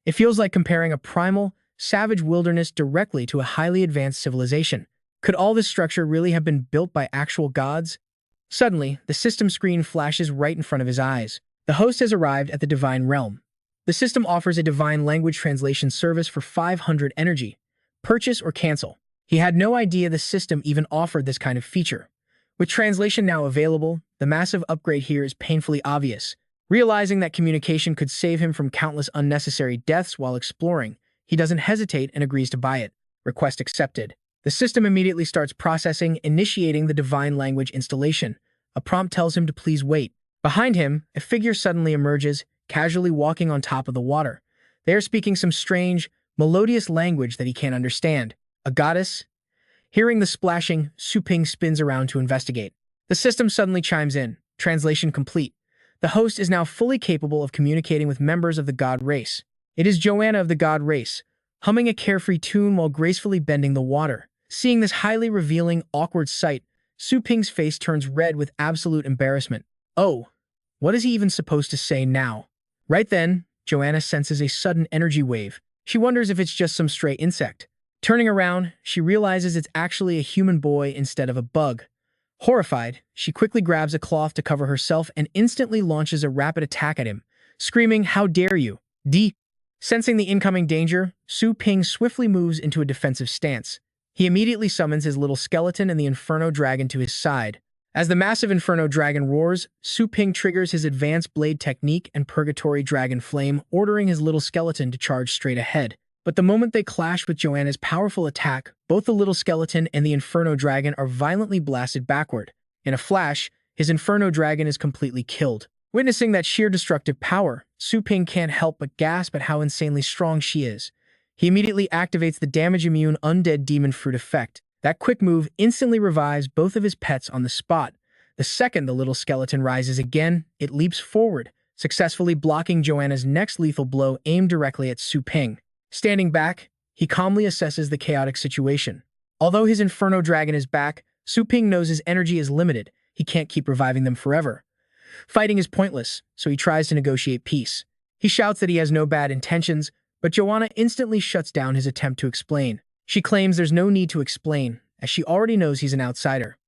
It feels like comparing a primal, savage wilderness directly to a highly advanced civilization. Could all this structure really have been built by actual gods? Suddenly, the system screen flashes right in front of his eyes. The host has arrived at the divine realm. The system offers a divine language translation service for 500 energy. Purchase or cancel. He had no idea the system even offered this kind of feature. With translation now available, the massive upgrade here is painfully obvious. Realizing that communication could save him from countless unnecessary deaths while exploring, he doesn't hesitate and agrees to buy it. Request accepted. The system immediately starts processing, initiating the divine language installation. A prompt tells him to please wait. Behind him, a figure suddenly emerges, casually walking on top of the water. They are speaking some strange, melodious language that he can't understand. A goddess? Hearing the splashing, Su Ping spins around to investigate. The system suddenly chimes in. Translation complete. The host is now fully capable of communicating with members of the god race. It is Joanna of the god race, humming a carefree tune while gracefully bending the water. Seeing this highly revealing, awkward sight, Su Ping's face turns red with absolute embarrassment. Oh, what is he even supposed to say now? Right then, Joanna senses a sudden energy wave. She wonders if it's just some stray insect. Turning around, she realizes it's actually a human boy instead of a bug. Horrified, she quickly grabs a cloth to cover herself and instantly launches a rapid attack at him, screaming, "How dare you!" Sensing the incoming danger, Su Ping swiftly moves into a defensive stance. He immediately summons his little skeleton and the Inferno Dragon to his side. As the massive Inferno Dragon roars, Su Ping triggers his advanced blade technique and Purgatory Dragon Flame, ordering his little skeleton to charge straight ahead. But the moment they clash with Joanna's powerful attack, both the little skeleton and the Inferno Dragon are violently blasted backward. In a flash, his Inferno Dragon is completely killed. Witnessing that sheer destructive power, Su Ping can't help but gasp at how insanely strong she is. He immediately activates the damage-immune Undead Demon Fruit effect. That quick move instantly revives both of his pets on the spot. The second the little skeleton rises again, it leaps forward, successfully blocking Joanna's next lethal blow aimed directly at Su Ping. Standing back, he calmly assesses the chaotic situation. Although his Inferno Dragon is back, Su Ping knows his energy is limited. He can't keep reviving them forever. Fighting is pointless, so he tries to negotiate peace. He shouts that he has no bad intentions, but Joanna instantly shuts down his attempt to explain. She claims there's no need to explain, as she already knows he's an outsider.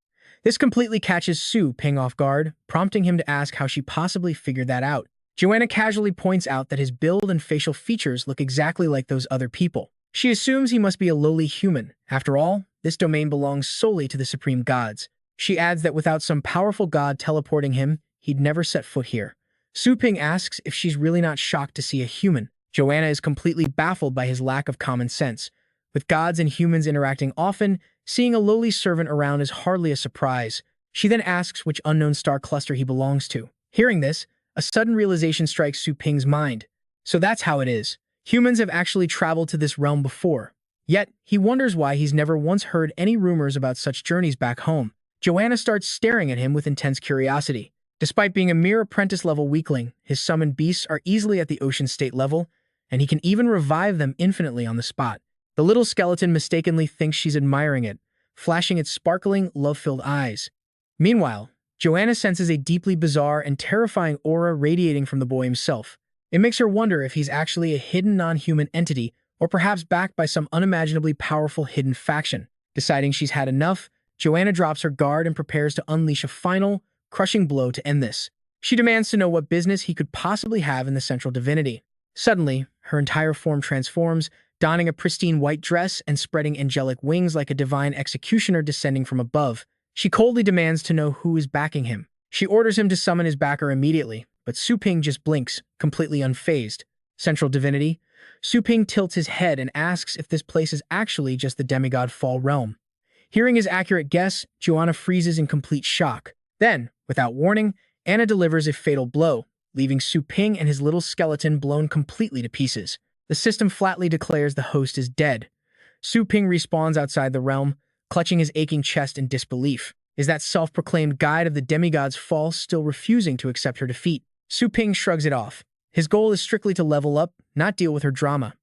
This completely catches Su Ping off guard, prompting him to ask how she possibly figured that out. Joanna casually points out that his build and facial features look exactly like those other people. She assumes he must be a lowly human. After all, this domain belongs solely to the supreme gods. She adds that without some powerful god teleporting him, he'd never set foot here. Su Ping asks if she's really not shocked to see a human. Joanna is completely baffled by his lack of common sense. With gods and humans interacting often, seeing a lowly servant around is hardly a surprise. She then asks which unknown star cluster he belongs to. Hearing this, a sudden realization strikes Su Ping's mind. So that's how it is. Humans have actually traveled to this realm before. Yet, he wonders why he's never once heard any rumors about such journeys back home. Joanna starts staring at him with intense curiosity. Despite being a mere apprentice-level weakling, his summoned beasts are easily at the ocean state level, and he can even revive them infinitely on the spot. The little skeleton mistakenly thinks she's admiring it, flashing its sparkling, love-filled eyes. Meanwhile, Joanna senses a deeply bizarre and terrifying aura radiating from the boy himself. It makes her wonder if he's actually a hidden non-human entity, or perhaps backed by some unimaginably powerful hidden faction. Deciding she's had enough, Joanna drops her guard and prepares to unleash a final, crushing blow to end this. She demands to know what business he could possibly have in the central divinity. Suddenly, her entire form transforms, donning a pristine white dress and spreading angelic wings like a divine executioner descending from above. She coldly demands to know who is backing him. She orders him to summon his backer immediately, but Su Ping just blinks, completely unfazed. Central divinity? Su Ping tilts his head and asks if this place is actually just the demigod fall realm. Hearing his accurate guess, Joanna freezes in complete shock. Then, without warning, Anna delivers a fatal blow, leaving Su Ping and his little skeleton blown completely to pieces. The system flatly declares the host is dead. Su Ping respawns outside the realm, clutching his aching chest in disbelief. Is that self-proclaimed guide of the demigod's fall still refusing to accept her defeat? Su Ping shrugs it off. His goal is strictly to level up, not deal with her drama.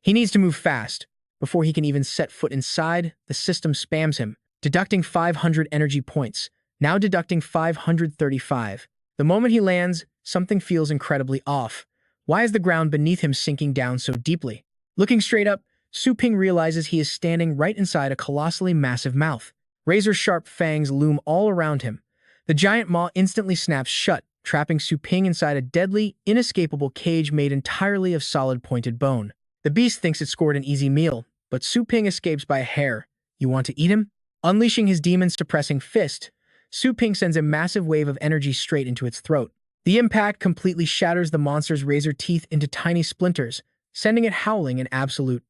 He needs to move fast. Before he can even set foot inside, the system spams him, deducting 500 energy points, now deducting 535. The moment he lands, something feels incredibly off. Why is the ground beneath him sinking down so deeply? Looking straight up, Su Ping realizes he is standing right inside a colossally massive mouth. Razor-sharp fangs loom all around him. The giant maw instantly snaps shut, trapping Su Ping inside a deadly, inescapable cage made entirely of solid pointed bone. The beast thinks it scored an easy meal, but Su Ping escapes by a hair. You want to eat him? Unleashing his demon-suppressing fist, Su Ping sends a massive wave of energy straight into its throat. The impact completely shatters the monster's razor teeth into tiny splinters, sending it howling in absolute,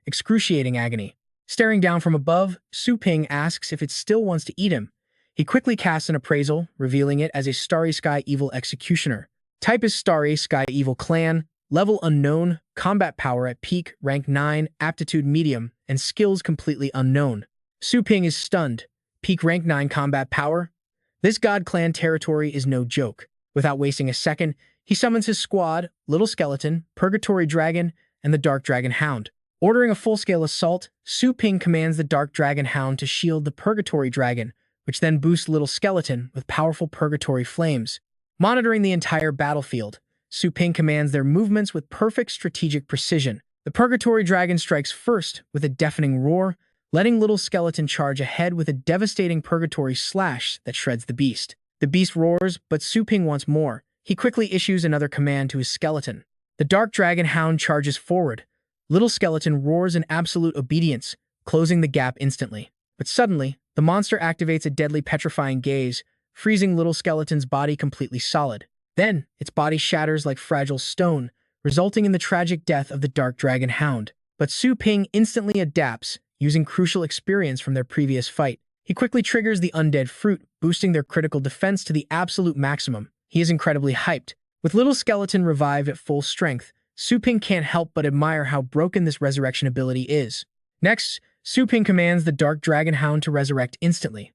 excruciating agony. Staring down from above, Su Ping asks if it still wants to eat him. He quickly casts an appraisal, revealing it as a Starry Sky Evil Executioner. Type is Starry Sky Evil Clan, level unknown, combat power at peak, rank 9, aptitude medium, and skills completely unknown. Su Ping is stunned. Peak rank 9 combat power? This God Clan territory is no joke. Without wasting a second, he summons his squad, Little Skeleton, Purgatory Dragon, and the Dark Dragon Hound. Ordering a full-scale assault, Su Ping commands the Dark Dragon Hound to shield the Purgatory Dragon, which then boosts Little Skeleton with powerful Purgatory Flames. Monitoring the entire battlefield, Su Ping commands their movements with perfect strategic precision. The Purgatory Dragon strikes first with a deafening roar, letting Little Skeleton charge ahead with a devastating Purgatory Slash that shreds the beast. The beast roars, but Su Ping wants more. He quickly issues another command to his skeleton. The Dark Dragon Hound charges forward. Little Skeleton roars in absolute obedience, closing the gap instantly. But suddenly, the monster activates a deadly petrifying gaze, freezing Little Skeleton's body completely solid. Then, its body shatters like fragile stone, resulting in the tragic death of the Dark Dragon Hound. But Su Ping instantly adapts, using crucial experience from their previous fight. He quickly triggers the Undead Fruit, boosting their critical defense to the absolute maximum. He is incredibly hyped. With Little Skeleton revived at full strength, Su Ping can't help but admire how broken this resurrection ability is. Next, Su Ping commands the Dark Dragon Hound to resurrect instantly.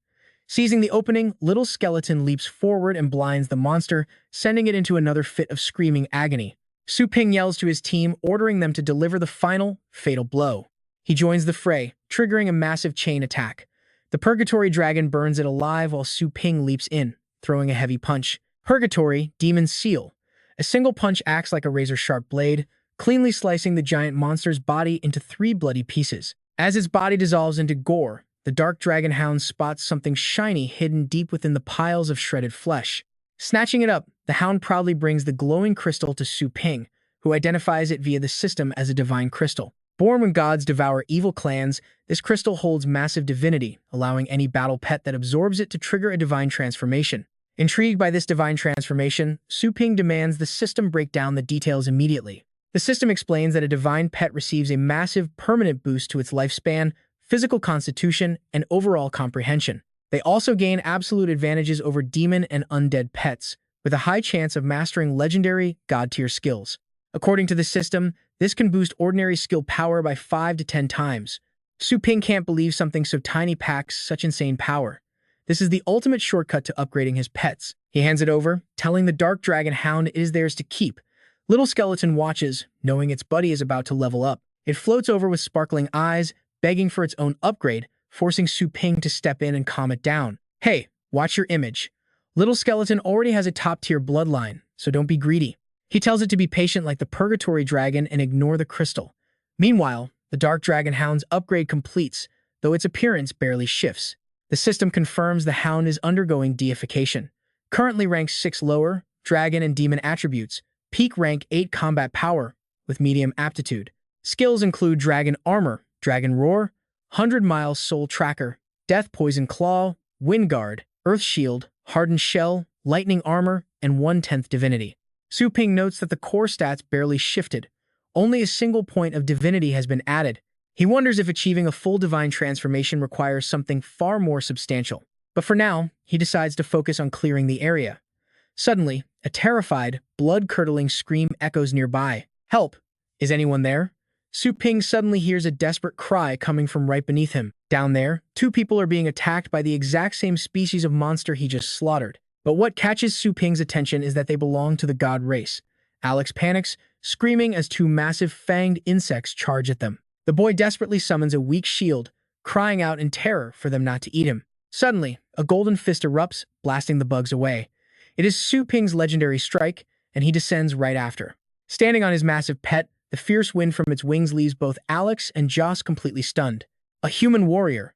Seizing the opening, Little Skeleton leaps forward and blinds the monster, sending it into another fit of screaming agony. Su Ping yells to his team, ordering them to deliver the final, fatal blow. He joins the fray, triggering a massive chain attack. The Purgatory Dragon burns it alive while Su Ping leaps in, throwing a heavy punch. Purgatory Demon Seal. A single punch acts like a razor-sharp blade, cleanly slicing the giant monster's body into 3 bloody pieces. As its body dissolves into gore, the Dark Dragon Hound spots something shiny hidden deep within the piles of shredded flesh. Snatching it up, the Hound proudly brings the glowing crystal to Su Ping, who identifies it via the system as a divine crystal. Born when gods devour evil clans, this crystal holds massive divinity, allowing any battle pet that absorbs it to trigger a divine transformation. Intrigued by this divine transformation, Su Ping demands the system break down the details immediately. The system explains that a divine pet receives a massive, permanent boost to its lifespan, physical constitution, and overall comprehension. They also gain absolute advantages over demon and undead pets, with a high chance of mastering legendary, god-tier skills. According to the system, this can boost ordinary skill power by 5 to 10 times. Su Ping can't believe something so tiny packs such insane power. This is the ultimate shortcut to upgrading his pets. He hands it over, telling the Dark Dragon Hound it is theirs to keep. Little Skeleton watches, knowing its buddy is about to level up. It floats over with sparkling eyes, begging for its own upgrade, forcing Su Ping to step in and calm it down. Hey, watch your image. Little Skeleton already has a top-tier bloodline, so don't be greedy. He tells it to be patient like the Purgatory Dragon and ignore the crystal. Meanwhile, the Dark Dragon Hound's upgrade completes, though its appearance barely shifts. The system confirms the Hound is undergoing deification. Currently ranked 6 lower, Dragon and Demon attributes, peak rank 8 combat power, with medium aptitude. Skills include Dragon Armor, Dragon Roar, 100 Miles Soul Tracker, Death Poison Claw, Wind Guard, Earth Shield, Hardened Shell, Lightning Armor, and 1/10 Divinity. Su Ping notes that the core stats barely shifted. Only a single point of divinity has been added. He wonders if achieving a full divine transformation requires something far more substantial. But for now, he decides to focus on clearing the area. Suddenly, a terrified, blood-curdling scream echoes nearby. Help! Is anyone there? Su Ping suddenly hears a desperate cry coming from right beneath him. Down there, 2 people are being attacked by the exact same species of monster he just slaughtered. But what catches Su Ping's attention is that they belong to the god race. Alex panics, screaming as 2 massive fanged insects charge at them. The boy desperately summons a weak shield, crying out in terror for them not to eat him. Suddenly, a golden fist erupts, blasting the bugs away. It is Su Ping's legendary strike, and he descends right after. Standing on his massive pet, the fierce wind from its wings leaves both Alex and Joss completely stunned. A human warrior.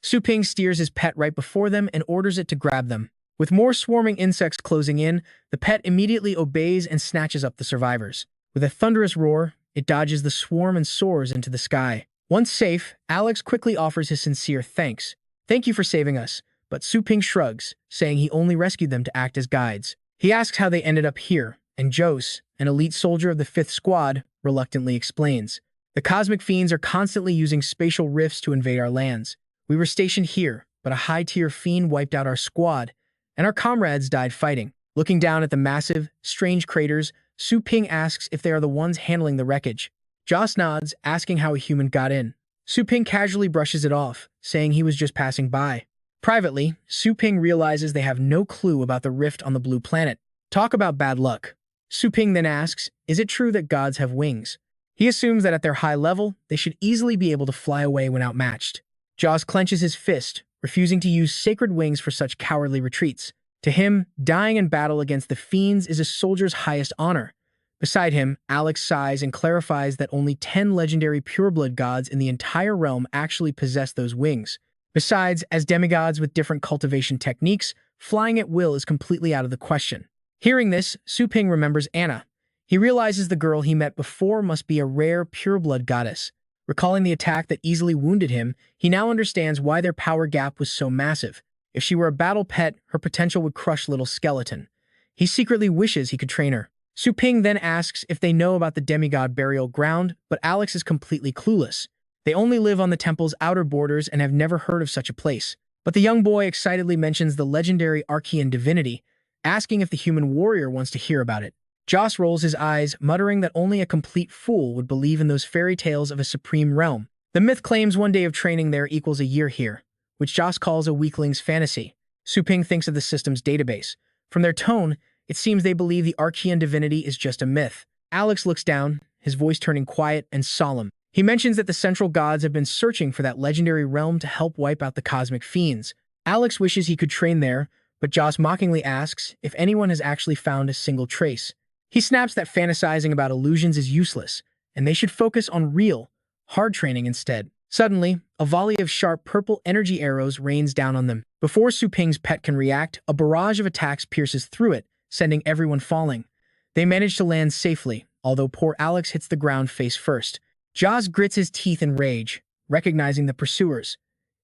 Su Ping steers his pet right before them and orders it to grab them. With more swarming insects closing in, the pet immediately obeys and snatches up the survivors. With a thunderous roar, it dodges the swarm and soars into the sky. Once safe, Alex quickly offers his sincere thanks. Thank you for saving us, but Su Ping shrugs, saying he only rescued them to act as guides. He asks how they ended up here, and Jose, an elite soldier of the 5th Squad, reluctantly explains. The cosmic fiends are constantly using spatial rifts to invade our lands. We were stationed here, but a high-tier fiend wiped out our squad, and our comrades died fighting. Looking down at the massive, strange craters, Su Ping asks if they are the ones handling the wreckage. Joss nods, asking how a human got in. Su Ping casually brushes it off, saying he was just passing by. Privately, Su Ping realizes they have no clue about the rift on the blue planet. Talk about bad luck. Su Ping then asks, is it true that gods have wings? He assumes that at their high level, they should easily be able to fly away when outmatched. Joss clenches his fist, refusing to use sacred wings for such cowardly retreats. To him, dying in battle against the fiends is a soldier's highest honor. Beside him, Alex sighs and clarifies that only 10 legendary pureblood gods in the entire realm actually possess those wings. Besides, as demigods with different cultivation techniques, flying at will is completely out of the question. Hearing this, Su Ping remembers Anna. He realizes the girl he met before must be a rare pureblood goddess. Recalling the attack that easily wounded him, he now understands why their power gap was so massive. If she were a battle pet, her potential would crush Little Skeleton. He secretly wishes he could train her. Su Ping then asks if they know about the demigod burial ground, but Alex is completely clueless. They only live on the temple's outer borders and have never heard of such a place. But the young boy excitedly mentions the legendary Archean divinity, asking if the human warrior wants to hear about it. Joss rolls his eyes, muttering that only a complete fool would believe in those fairy tales of a supreme realm. The myth claims one day of training there equals a year here, which Joss calls a weakling's fantasy. Su Ping thinks of the system's database. From their tone, it seems they believe the Archean divinity is just a myth. Alex looks down, his voice turning quiet and solemn. He mentions that the central gods have been searching for that legendary realm to help wipe out the cosmic fiends. Alex wishes he could train there, but Joss mockingly asks if anyone has actually found a single trace. He snaps that fantasizing about illusions is useless, and they should focus on real, hard training instead. Suddenly, a volley of sharp purple energy arrows rains down on them. Before Su Ping's pet can react, a barrage of attacks pierces through it, sending everyone falling. They manage to land safely, although poor Alex hits the ground face first. Jaws grits his teeth in rage, recognizing the pursuers.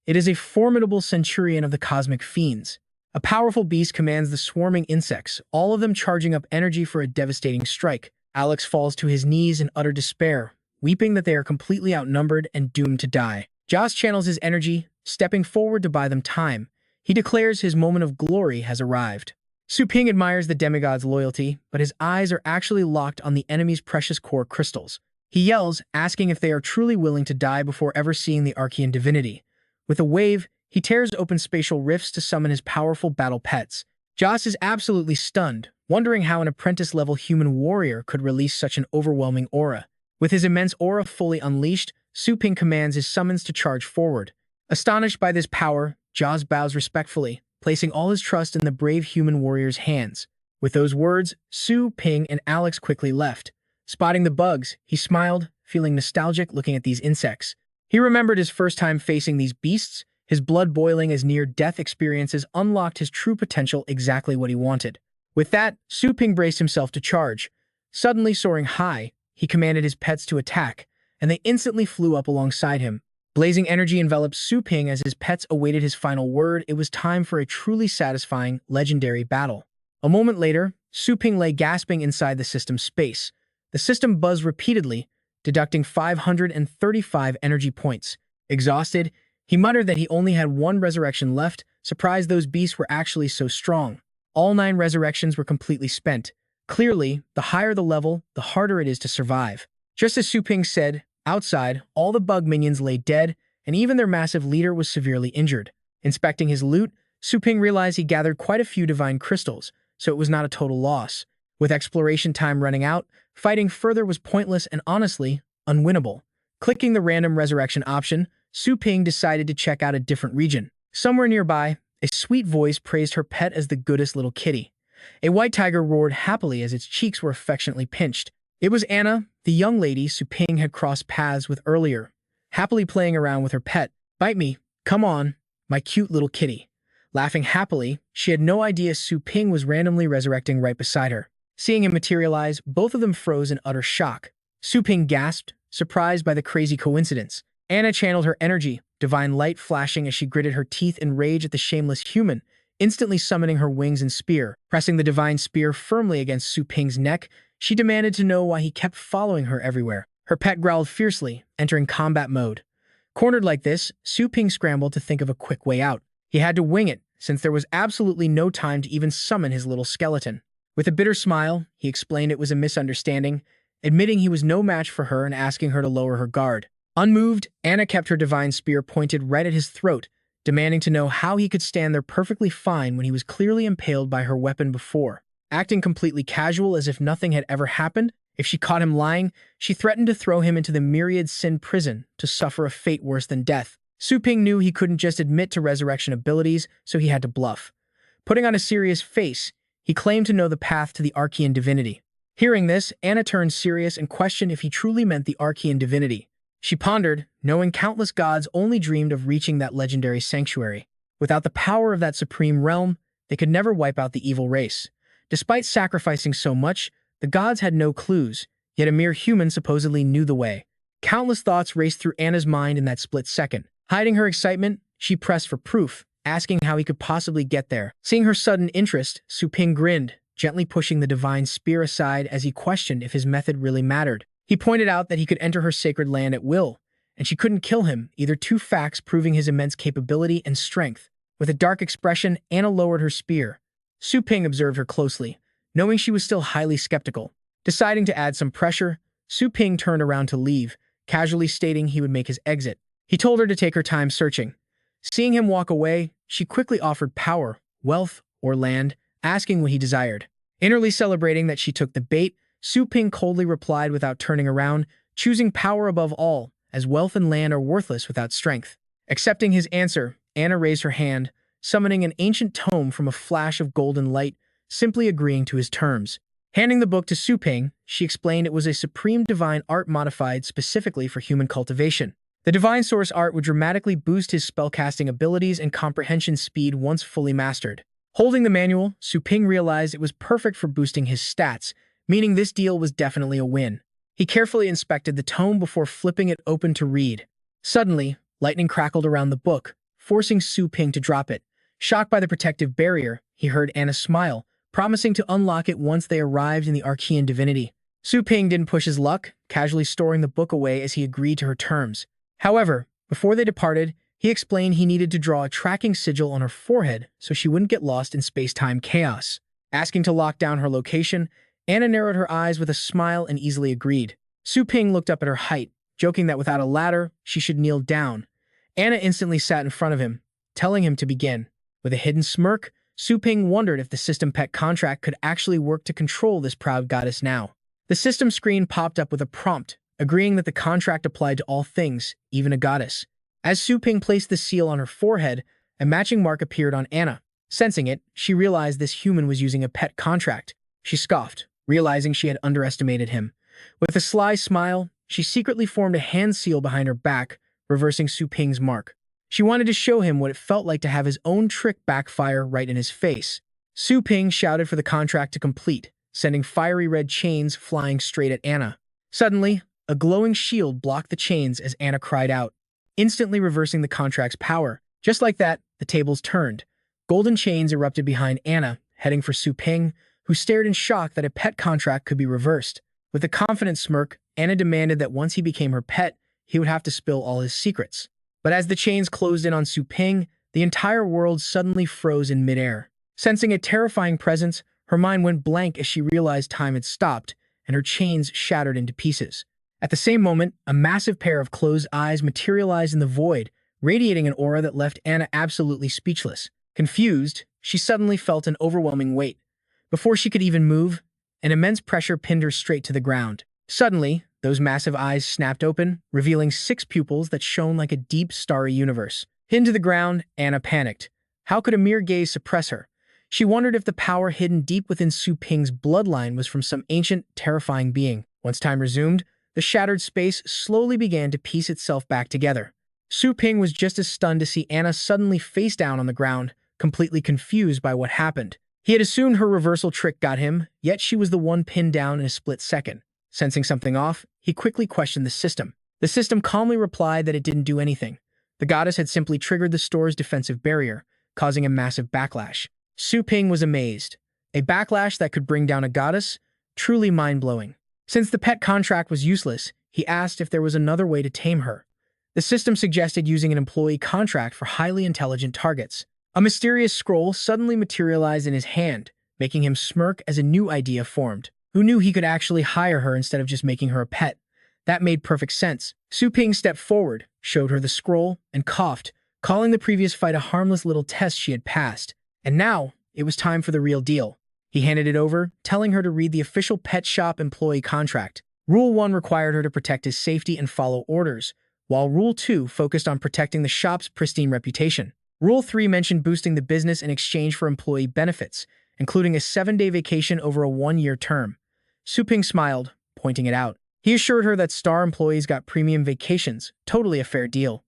It is a formidable centurion of the cosmic fiends. A powerful beast commands the swarming insects, all of them charging up energy for a devastating strike. Alex falls to his knees in utter despair, weeping that they are completely outnumbered and doomed to die. Jaws channels his energy, stepping forward to buy them time. He declares his moment of glory has arrived. Su Ping admires the demigod's loyalty, but his eyes are actually locked on the enemy's precious core crystals. He yells, asking if they are truly willing to die before ever seeing the Archean divinity. With a wave, he tears open spatial rifts to summon his powerful battle pets. Joss is absolutely stunned, wondering how an apprentice-level human warrior could release such an overwhelming aura. With his immense aura fully unleashed, Su Ping commands his summons to charge forward. Astonished by this power, Jaws bows respectfully, placing all his trust in the brave human warrior's hands. With those words, Su Ping and Alex quickly left. Spotting the bugs, he smiled, feeling nostalgic looking at these insects. He remembered his first time facing these beasts. His blood boiling as near-death experiences unlocked his true potential, exactly what he wanted. With that, Su Ping braced himself to charge. Suddenly soaring high, he commanded his pets to attack, and they instantly flew up alongside him. Blazing energy enveloped Su Ping as his pets awaited his final word. It was time for a truly satisfying, legendary battle. A moment later, Su Ping lay gasping inside the system's space. The system buzzed repeatedly, deducting 535 energy points. Exhausted, he muttered that he only had one resurrection left, surprised those beasts were actually so strong. All 9 resurrections were completely spent. Clearly, the higher the level, the harder it is to survive. Just as Su Ping said, outside, all the bug minions lay dead, and even their massive leader was severely injured. Inspecting his loot, Su Ping realized he gathered quite a few divine crystals, so it was not a total loss. With exploration time running out, fighting further was pointless and honestly, unwinnable. Clicking the random resurrection option, Su Ping decided to check out a different region. Somewhere nearby, a sweet voice praised her pet as the goodest little kitty. A white tiger roared happily as its cheeks were affectionately pinched. It was Anna, the young lady Su Ping had crossed paths with earlier, happily playing around with her pet. "Bite me, come on, my cute little kitty." Laughing happily, she had no idea Su Ping was randomly resurrecting right beside her. Seeing him materialize, both of them froze in utter shock. Su Ping gasped, surprised by the crazy coincidence. Anna channeled her energy, divine light flashing as she gritted her teeth in rage at the shameless human, instantly summoning her wings and spear. Pressing the divine spear firmly against Su Ping's neck, she demanded to know why he kept following her everywhere. Her pet growled fiercely, entering combat mode. Cornered like this, Su Ping scrambled to think of a quick way out. He had to wing it, since there was absolutely no time to even summon his little skeleton. With a bitter smile, he explained it was a misunderstanding, admitting he was no match for her and asking her to lower her guard. Unmoved, Anna kept her divine spear pointed right at his throat, demanding to know how he could stand there perfectly fine when he was clearly impaled by her weapon before. Acting completely casual as if nothing had ever happened, if she caught him lying, she threatened to throw him into the myriad sin prison to suffer a fate worse than death. Su Ping knew he couldn't just admit to resurrection abilities, so he had to bluff. Putting on a serious face, he claimed to know the path to the Archean divinity. Hearing this, Anna turned serious and questioned if he truly meant the Archean divinity. She pondered, knowing countless gods only dreamed of reaching that legendary sanctuary. Without the power of that supreme realm, they could never wipe out the evil race. Despite sacrificing so much, the gods had no clues, yet a mere human supposedly knew the way. Countless thoughts raced through Anna's mind in that split second. Hiding her excitement, she pressed for proof, asking how he could possibly get there. Seeing her sudden interest, Su Ping grinned, gently pushing the divine spear aside as he questioned if his method really mattered. He pointed out that he could enter her sacred land at will, and she couldn't kill him, either two facts proving his immense capability and strength. With a dark expression, Anna lowered her spear. Su Ping observed her closely, knowing she was still highly skeptical. Deciding to add some pressure, Su Ping turned around to leave, casually stating he would make his exit. He told her to take her time searching. Seeing him walk away, she quickly offered power, wealth, or land, asking what he desired. Innerly celebrating that she took the bait, Su Ping coldly replied without turning around, choosing power above all, as wealth and land are worthless without strength. Accepting his answer, Anna raised her hand, summoning an ancient tome from a flash of golden light, simply agreeing to his terms. Handing the book to Su Ping, she explained it was a supreme divine art modified specifically for human cultivation. The divine source art would dramatically boost his spellcasting abilities and comprehension speed once fully mastered. Holding the manual, Su Ping realized it was perfect for boosting his stats, meaning this deal was definitely a win. He carefully inspected the tome before flipping it open to read. Suddenly, lightning crackled around the book, forcing Su Ping to drop it. Shocked by the protective barrier, he heard Anna smile, promising to unlock it once they arrived in the Archean divinity. Su Ping didn't push his luck, casually storing the book away as he agreed to her terms. However, before they departed, he explained he needed to draw a tracking sigil on her forehead so she wouldn't get lost in space-time chaos. Asking to lock down her location, Anna narrowed her eyes with a smile and easily agreed. Su Ping looked up at her height, joking that without a ladder, she should kneel down. Anna instantly sat in front of him, telling him to begin. With a hidden smirk, Su Ping wondered if the system pet contract could actually work to control this proud goddess now. The system screen popped up with a prompt, agreeing that the contract applied to all things, even a goddess. As Su Ping placed the seal on her forehead, a matching mark appeared on Anna. Sensing it, she realized this human was using a pet contract. She scoffed, realizing she had underestimated him. With a sly smile, she secretly formed a hand seal behind her back, reversing Su Ping's mark. She wanted to show him what it felt like to have his own trick backfire right in his face. Su Ping shouted for the contract to complete, sending fiery red chains flying straight at Anna. Suddenly, a glowing shield blocked the chains as Anna cried out, instantly reversing the contract's power. Just like that, the tables turned. Golden chains erupted behind Anna, heading for Su Ping, who stared in shock that a pet contract could be reversed. With a confident smirk, Anna demanded that once he became her pet, he would have to spill all his secrets. But as the chains closed in on Su Ping, the entire world suddenly froze in midair. Sensing a terrifying presence, her mind went blank as she realized time had stopped, and her chains shattered into pieces. At the same moment, a massive pair of closed eyes materialized in the void, radiating an aura that left Anna absolutely speechless. Confused, she suddenly felt an overwhelming weight. Before she could even move, an immense pressure pinned her straight to the ground. Suddenly, those massive eyes snapped open, revealing 6 pupils that shone like a deep, starry universe. Pinned to the ground, Anna panicked. How could a mere gaze suppress her? She wondered if the power hidden deep within Su Ping's bloodline was from some ancient, terrifying being. Once time resumed, the shattered space slowly began to piece itself back together. Su Ping was just as stunned to see Anna suddenly face down on the ground, completely confused by what happened. He had assumed her reversal trick got him, yet she was the one pinned down in a split second. Sensing something off, he quickly questioned the system. The system calmly replied that it didn't do anything. The goddess had simply triggered the store's defensive barrier, causing a massive backlash. Su Ping was amazed. A backlash that could bring down a goddess? Truly mind-blowing. Since the pet contract was useless, he asked if there was another way to tame her. The system suggested using an employee contract for highly intelligent targets. A mysterious scroll suddenly materialized in his hand, making him smirk as a new idea formed. Who knew he could actually hire her instead of just making her a pet? That made perfect sense. Su Ping stepped forward, showed her the scroll, and coughed, calling the previous fight a harmless little test she had passed. And now, it was time for the real deal. He handed it over, telling her to read the official pet shop employee contract. Rule 1 required her to protect his safety and follow orders, while Rule 2 focused on protecting the shop's pristine reputation. Rule 3 mentioned boosting the business in exchange for employee benefits, including a 7-day vacation over a 1-year term. Su Ping smiled, pointing it out. He assured her that star employees got premium vacations, totally a fair deal.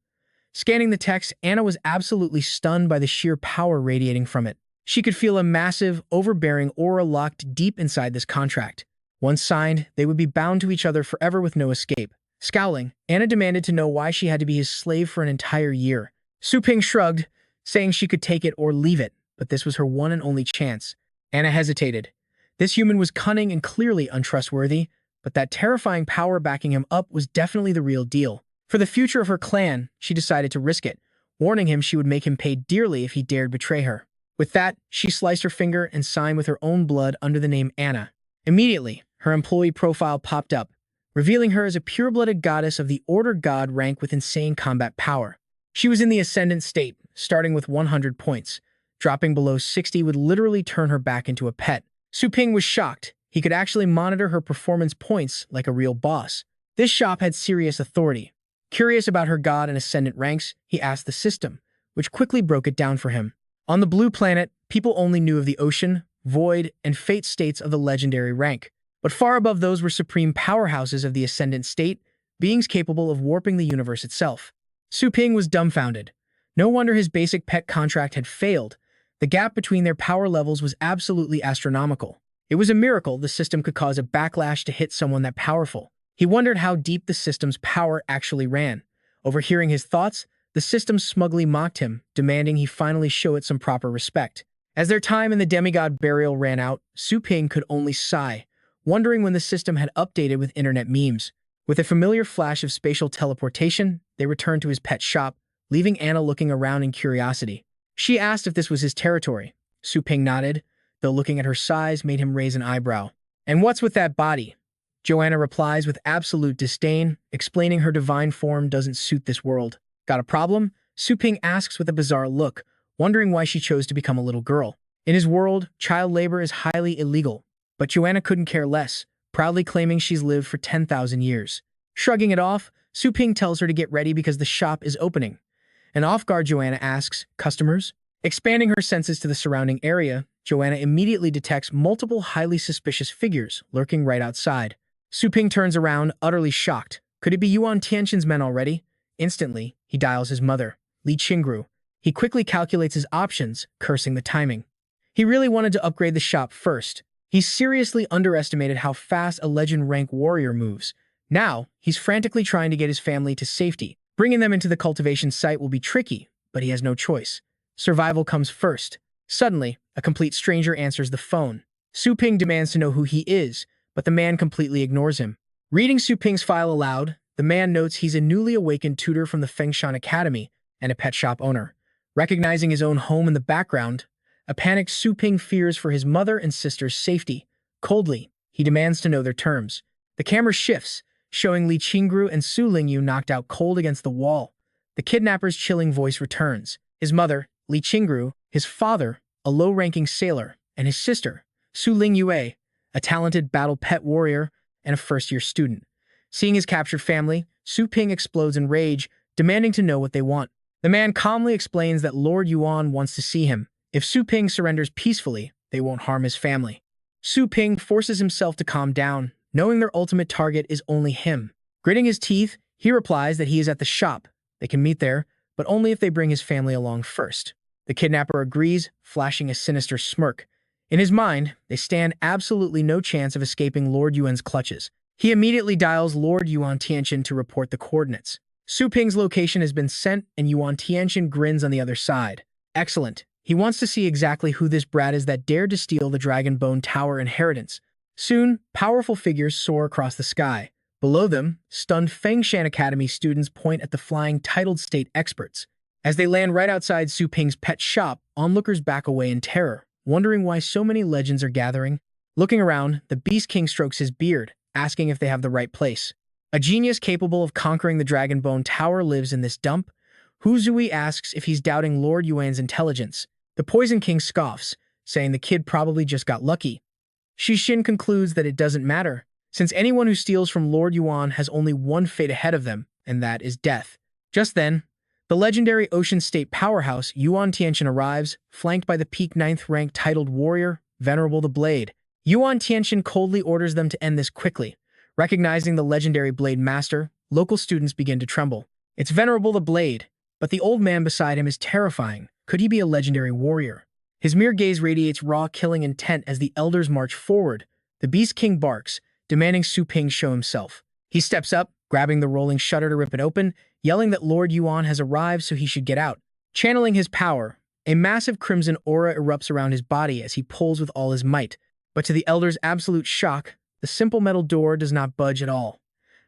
Scanning the text, Anna was absolutely stunned by the sheer power radiating from it. She could feel a massive, overbearing aura locked deep inside this contract. Once signed, they would be bound to each other forever with no escape. Scowling, Anna demanded to know why she had to be his slave for an entire year. Su Ping shrugged, saying she could take it or leave it, but this was her one and only chance. Anna hesitated. This human was cunning and clearly untrustworthy, but that terrifying power backing him up was definitely the real deal. For the future of her clan, she decided to risk it, warning him she would make him pay dearly if he dared betray her. With that, she sliced her finger and signed with her own blood under the name Anna. Immediately, her employee profile popped up, revealing her as a pure-blooded goddess of the Order God rank with insane combat power. She was in the Ascendant state, starting with 100 points. Dropping below 60 would literally turn her back into a pet. Su Ping was shocked. He could actually monitor her performance points like a real boss. This shop had serious authority. Curious about her god and Ascendant ranks, he asked the system, which quickly broke it down for him. On the blue planet, people only knew of the ocean, void, and fate states of the legendary rank. But far above those were supreme powerhouses of the Ascendant state, beings capable of warping the universe itself. Su Ping was dumbfounded. No wonder his basic pet contract had failed. The gap between their power levels was absolutely astronomical. It was a miracle the system could cause a backlash to hit someone that powerful. He wondered how deep the system's power actually ran. Overhearing his thoughts, the system smugly mocked him, demanding he finally show it some proper respect. As their time in the demigod burial ran out, Su Ping could only sigh, wondering when the system had updated with internet memes. With a familiar flash of spatial teleportation, they returned to his pet shop, leaving Anna looking around in curiosity. She asked if this was his territory. Su Ping nodded, though looking at her size made him raise an eyebrow. "And what's with that body?" Joanna replies with absolute disdain, explaining her divine form doesn't suit this world. "Got a problem?" Su Ping asks with a bizarre look, wondering why she chose to become a little girl. In his world, child labor is highly illegal, but Joanna couldn't care less, proudly claiming she's lived for 10,000 years. Shrugging it off, Su Ping tells her to get ready because the shop is opening. And off-guard, Joanna asks, "Customers?" Expanding her senses to the surrounding area, Joanna immediately detects multiple highly suspicious figures lurking right outside. Su Ping turns around, utterly shocked. Could it be Yuan Tianxin's men already? Instantly, he dials his mother, Li Qingru. He quickly calculates his options, cursing the timing. He really wanted to upgrade the shop first. He seriously underestimated how fast a legend rank warrior moves. Now, he's frantically trying to get his family to safety. Bringing them into the cultivation site will be tricky, but he has no choice. Survival comes first. Suddenly, a complete stranger answers the phone. Su Ping demands to know who he is, but the man completely ignores him. Reading Su Ping's file aloud, the man notes he's a newly awakened tutor from the Fengshan Academy and a pet shop owner. Recognizing his own home in the background, a panicked Su Ping fears for his mother and sister's safety. Coldly, he demands to know their terms. The camera shifts, showing Li Qingru and Su Lingyu knocked out cold against the wall. The kidnapper's chilling voice returns. His mother, Li Qingru, his father, a low-ranking sailor, and his sister, Su Lingyue, a talented battle pet warrior and a first-year student. Seeing his captured family, Su Ping explodes in rage, demanding to know what they want. The man calmly explains that Lord Yuan wants to see him. If Su Ping surrenders peacefully, they won't harm his family. Su Ping forces himself to calm down, knowing their ultimate target is only him. Gritting his teeth, he replies that he is at the shop. They can meet there, but only if they bring his family along first. The kidnapper agrees, flashing a sinister smirk. In his mind, they stand absolutely no chance of escaping Lord Yuan's clutches. He immediately dials Lord Yuan Tianxin to report the coordinates. Su Ping's location has been sent, and Yuan Tianxin grins on the other side. Excellent. He wants to see exactly who this brat is that dared to steal the Dragon Bone Tower inheritance. Soon, powerful figures soar across the sky. Below them, stunned Fengshan Academy students point at the flying titled state experts. As they land right outside Su Ping's pet shop, onlookers back away in terror, wondering why so many legends are gathering. Looking around, the Beast King strokes his beard, asking if they have the right place. A genius capable of conquering the Dragon Bone Tower lives in this dump. Hu Zui asks if he's doubting Lord Yuan's intelligence. The Poison King scoffs, saying the kid probably just got lucky. Xixin concludes that it doesn't matter, since anyone who steals from Lord Yuan has only one fate ahead of them, and that is death. Just then, the legendary Ocean State powerhouse Yuan Tianxin arrives, flanked by the peak 9th rank titled warrior, Venerable the Blade. Yuan Tianxin coldly orders them to end this quickly. Recognizing the legendary Blade Master, local students begin to tremble. It's Venerable the Blade, but the old man beside him is terrifying. Could he be a legendary warrior? His mere gaze radiates raw killing intent as the elders march forward. The Beast King barks, demanding Su Ping show himself. He steps up, grabbing the rolling shutter to rip it open, yelling that Lord Yuan has arrived so he should get out. Channeling his power, a massive crimson aura erupts around his body as he pulls with all his might. But to the elders' absolute shock, the simple metal door does not budge at all.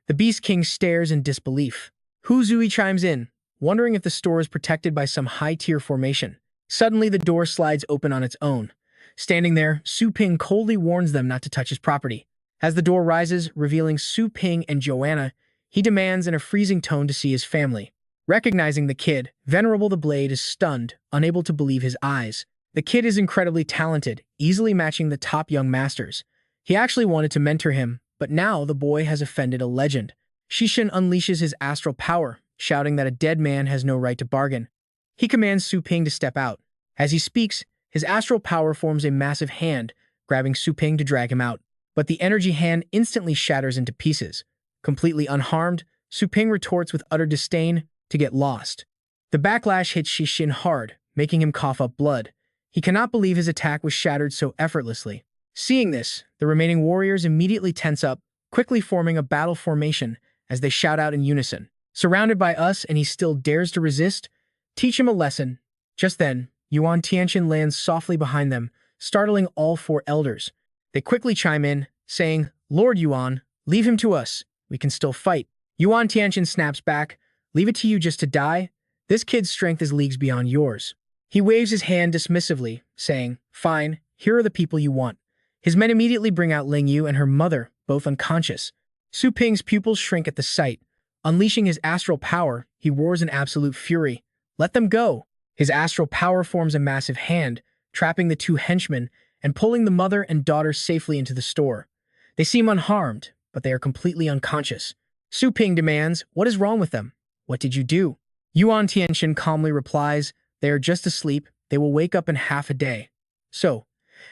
The Beast King stares in disbelief. Hu Zui chimes in, wondering if the store is protected by some high-tier formation. Suddenly, the door slides open on its own. Standing there, Su Ping coldly warns them not to touch his property. As the door rises, revealing Su Ping and Joanna, he demands in a freezing tone to see his family. Recognizing the kid, Venerable the Blade is stunned, unable to believe his eyes. The kid is incredibly talented, easily matching the top young masters. He actually wanted to mentor him, but now the boy has offended a legend. Xixin unleashes his astral power, shouting that a dead man has no right to bargain. He commands Su Ping to step out. As he speaks, his astral power forms a massive hand, grabbing Su Ping to drag him out. But the energy hand instantly shatters into pieces. Completely unharmed, Su Ping retorts with utter disdain to get lost. The backlash hits Xixin hard, making him cough up blood. He cannot believe his attack was shattered so effortlessly. Seeing this, the remaining warriors immediately tense up, quickly forming a battle formation as they shout out in unison. Surrounded by us and he still dares to resist? Teach him a lesson. Just then, Yuan Tianqian lands softly behind them, startling all four elders. They quickly chime in, saying, Lord Yuan, leave him to us. We can still fight. Yuan Tianqian snaps back, leave it to you just to die? This kid's strength is leagues beyond yours. He waves his hand dismissively, saying, fine, here are the people you want. His men immediately bring out Ling Yu and her mother, both unconscious. Su Ping's pupils shrink at the sight. Unleashing his astral power, he roars in absolute fury. Let them go! His astral power forms a massive hand, trapping the two henchmen and pulling the mother and daughter safely into the store. They seem unharmed, but they are completely unconscious. Su Ping demands, what is wrong with them? What did you do? Yuan Tianqian calmly replies, they are just asleep, they will wake up in half a day. So,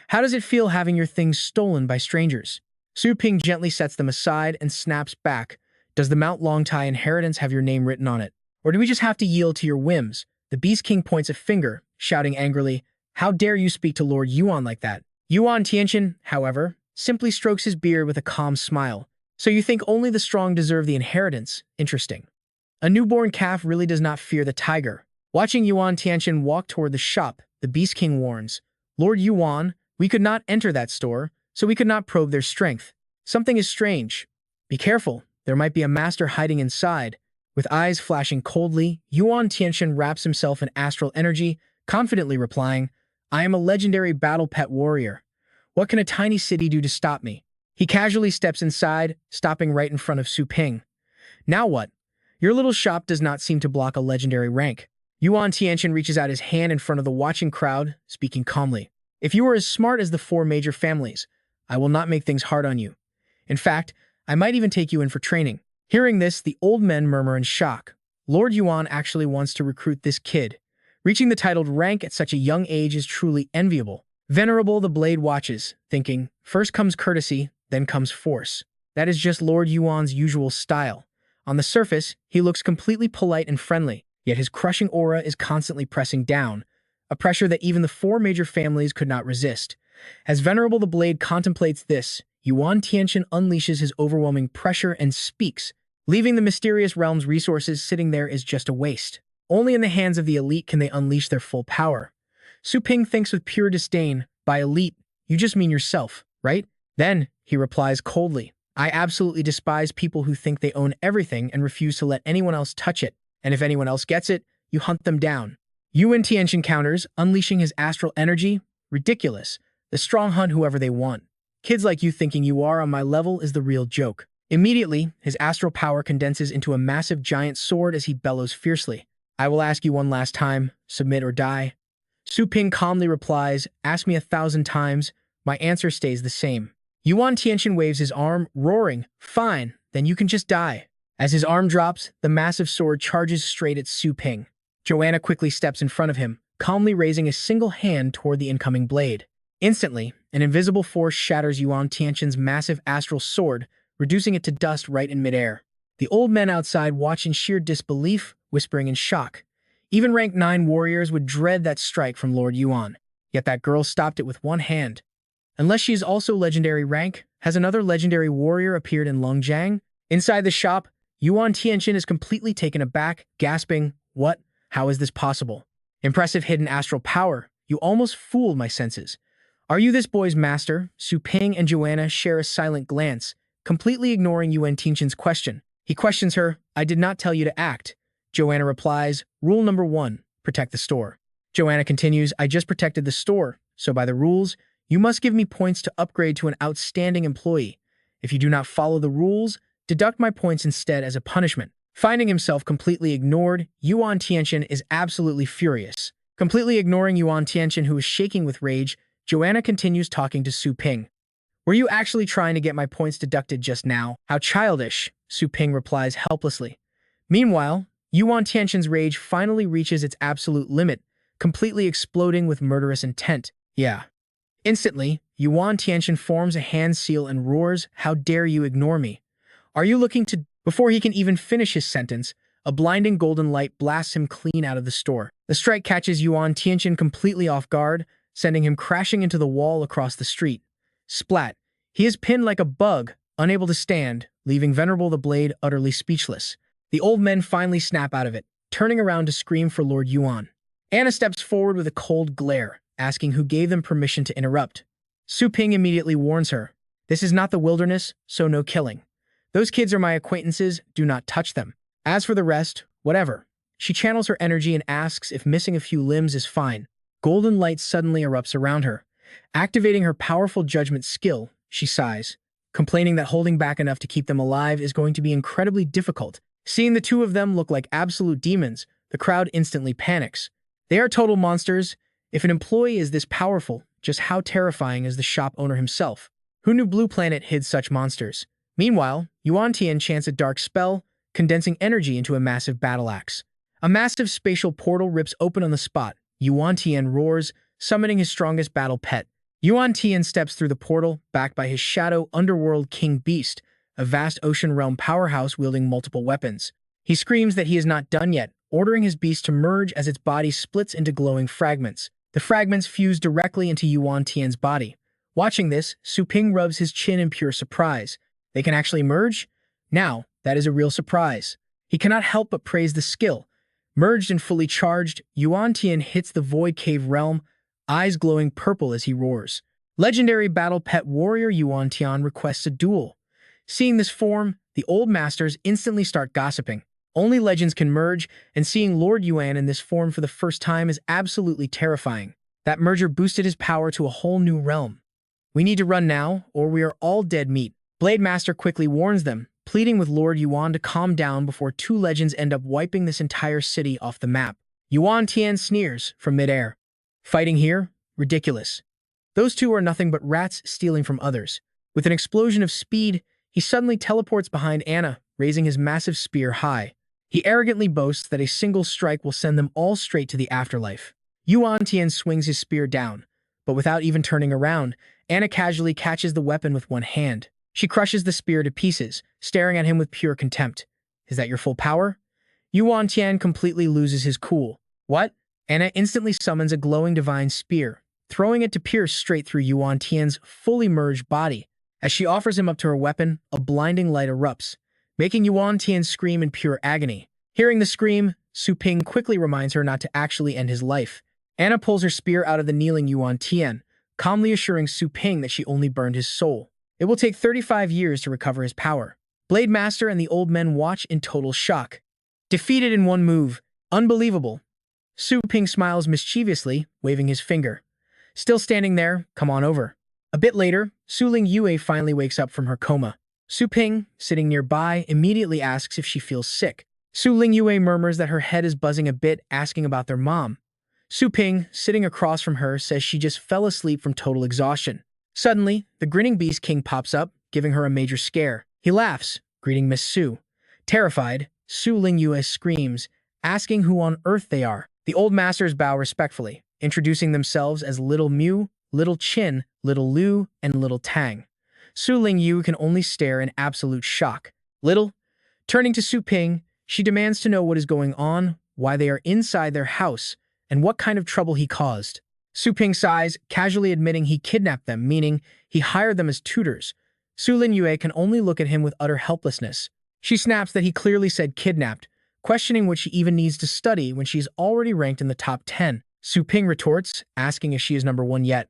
how does it feel having your things stolen by strangers? Su Ping gently sets them aside and snaps back. Does the Mount Longtai inheritance have your name written on it? Or do we just have to yield to your whims? The Beast King points a finger, shouting angrily, how dare you speak to Lord Yuan like that? Yuan Tianqian, however, simply strokes his beard with a calm smile. So you think only the strong deserve the inheritance? Interesting. A newborn calf really does not fear the tiger. Watching Yuan Tianqian walk toward the shop, the Beast King warns, Lord Yuan, we could not enter that store, so we could not probe their strength. Something is strange. Be careful, there might be a master hiding inside. With eyes flashing coldly, Yuan Tianqian wraps himself in astral energy, confidently replying, I am a legendary battle pet warrior. What can a tiny city do to stop me? He casually steps inside, stopping right in front of Su Ping. Now what? Your little shop does not seem to block a legendary rank. Yuan Tianqian reaches out his hand in front of the watching crowd, speaking calmly. If you are as smart as the four major families, I will not make things hard on you. In fact, I might even take you in for training. Hearing this, the old men murmur in shock. Lord Yuan actually wants to recruit this kid. Reaching the titled rank at such a young age is truly enviable. Venerable the Blade watches, thinking, first comes courtesy, then comes force. That is just Lord Yuan's usual style. On the surface, he looks completely polite and friendly, yet his crushing aura is constantly pressing down, a pressure that even the four major families could not resist. As Venerable the Blade contemplates this, Yuan Tianqian unleashes his overwhelming pressure and speaks. Leaving the mysterious realm's resources sitting there is just a waste. Only in the hands of the elite can they unleash their full power. Su Ping thinks with pure disdain, by elite, you just mean yourself, right? Then, he replies coldly, I absolutely despise people who think they own everything and refuse to let anyone else touch it. And if anyone else gets it, you hunt them down. Yuan Tianqian counters, unleashing his astral energy. Ridiculous. The strong hunt whoever they want. Kids like you thinking you are on my level is the real joke. Immediately, his astral power condenses into a massive giant sword as he bellows fiercely. I will ask you one last time, submit or die. Su Ping calmly replies, ask me 1,000 times, my answer stays the same. Yuan Tianqian waves his arm, roaring, fine, then you can just die. As his arm drops, the massive sword charges straight at Su Ping. Joanna quickly steps in front of him, calmly raising a single hand toward the incoming blade. Instantly, an invisible force shatters Yuan Tianqian's massive astral sword, reducing it to dust right in midair. The old men outside watch in sheer disbelief, whispering in shock. Even rank 9 warriors would dread that strike from Lord Yuan. Yet that girl stopped it with one hand. Unless she is also legendary rank, has another legendary warrior appeared in Longjiang? Inside the shop, Yuan Tianqian is completely taken aback, gasping, what? How is this possible? Impressive hidden astral power. You almost fooled my senses. Are you this boy's master? Su Ping and Joanna share a silent glance, completely ignoring Yuan Tianqian's question. He questions her, I did not tell you to act. Joanna replies, rule number 1, protect the store. Joanna continues, I just protected the store, so by the rules, you must give me points to upgrade to an outstanding employee. If you do not follow the rules, deduct my points instead as a punishment. Finding himself completely ignored, Yuan Tianqian is absolutely furious. Completely ignoring Yuan Tianqian, who is shaking with rage, Joanna continues talking to Su Ping. Were you actually trying to get my points deducted just now? How childish, Su Ping replies helplessly. Meanwhile, Yuan Tianqian's rage finally reaches its absolute limit, completely exploding with murderous intent. Yeah. Instantly, Yuan Tianqian forms a hand seal and roars, how dare you ignore me? Are you looking to... Before he can even finish his sentence, a blinding golden light blasts him clean out of the store. The strike catches Yuan Tianqian completely off guard, sending him crashing into the wall across the street. Splat. He is pinned like a bug, unable to stand, leaving Venerable the Blade utterly speechless. The old men finally snap out of it, turning around to scream for Lord Yuan. Anna steps forward with a cold glare, asking who gave them permission to interrupt. Su Ping immediately warns her, "This is not the wilderness, so no killing. Those kids are my acquaintances, do not touch them. As for the rest, whatever." She channels her energy and asks if missing a few limbs is fine. Golden light suddenly erupts around her. Activating her powerful judgment skill, she sighs, complaining that holding back enough to keep them alive is going to be incredibly difficult. Seeing the two of them look like absolute demons, the crowd instantly panics. They are total monsters. If an employee is this powerful, just how terrifying is the shop owner himself? Who knew Blue Planet hid such monsters? Meanwhile, Yuan Tian chants a dark spell, condensing energy into a massive battle axe. A massive spatial portal rips open on the spot. Yuan Tian roars, summoning his strongest battle pet. Yuan Tian steps through the portal, backed by his shadow underworld king Beast, a vast ocean realm powerhouse wielding multiple weapons. He screams that he is not done yet, ordering his beast to merge as its body splits into glowing fragments. The fragments fuse directly into Yuan Tian's body. Watching this, Su Ping rubs his chin in pure surprise. They can actually merge? Now, that is a real surprise. He cannot help but praise the skill. Merged and fully charged, Yuan Tian hits the Void Cave realm, eyes glowing purple as he roars. Legendary battle pet warrior Yuan Tian requests a duel. Seeing this form, the old masters instantly start gossiping. Only legends can merge, and seeing Lord Yuan in this form for the first time is absolutely terrifying. That merger boosted his power to a whole new realm. "We need to run now, or we are all dead meat." Blade Master quickly warns them, pleading with Lord Yuan to calm down before two legends end up wiping this entire city off the map. Yuan Tian sneers from midair. "Fighting here? Ridiculous. Those two are nothing but rats stealing from others." With an explosion of speed, he suddenly teleports behind Anna, raising his massive spear high. He arrogantly boasts that a single strike will send them all straight to the afterlife. Yuan Tian swings his spear down, but without even turning around, Anna casually catches the weapon with one hand. She crushes the spear to pieces, staring at him with pure contempt. "Is that your full power?" Yuan Tian completely loses his cool. "What?" Anna instantly summons a glowing divine spear, throwing it to pierce straight through Yuan Tian's fully merged body. As she offers him up to her weapon, a blinding light erupts, making Yuan Tian scream in pure agony. Hearing the scream, Su Ping quickly reminds her not to actually end his life. Anna pulls her spear out of the kneeling Yuan Tian, calmly assuring Su Ping that she only burned his soul. It will take 35 years to recover his power. Blade Master and the old men watch in total shock. Defeated in one move. Unbelievable. Su Ping smiles mischievously, waving his finger. Still standing there, come on over. A bit later, Su Ling Yue finally wakes up from her coma. Su Ping, sitting nearby, immediately asks if she feels sick. Su Ling Yue murmurs that her head is buzzing a bit, asking about their mom. Su Ping, sitting across from her, says she just fell asleep from total exhaustion. Suddenly, the grinning Beast King pops up, giving her a major scare. He laughs, greeting Miss Su. Terrified, Su Ling Yue screams, asking who on earth they are. The old masters bow respectfully, introducing themselves as Little Mew, Little Chin, Little Lu, and Little Tang. Su Ling Yue can only stare in absolute shock. Little, turning to Su Ping, she demands to know what is going on, why they are inside their house, and what kind of trouble he caused. Su Ping sighs, casually admitting he kidnapped them, meaning he hired them as tutors. Su Lin Yue can only look at him with utter helplessness. She snaps that he clearly said kidnapped, questioning what she even needs to study when she's already ranked in the top 10. Su Ping retorts, asking if she is number 1 yet.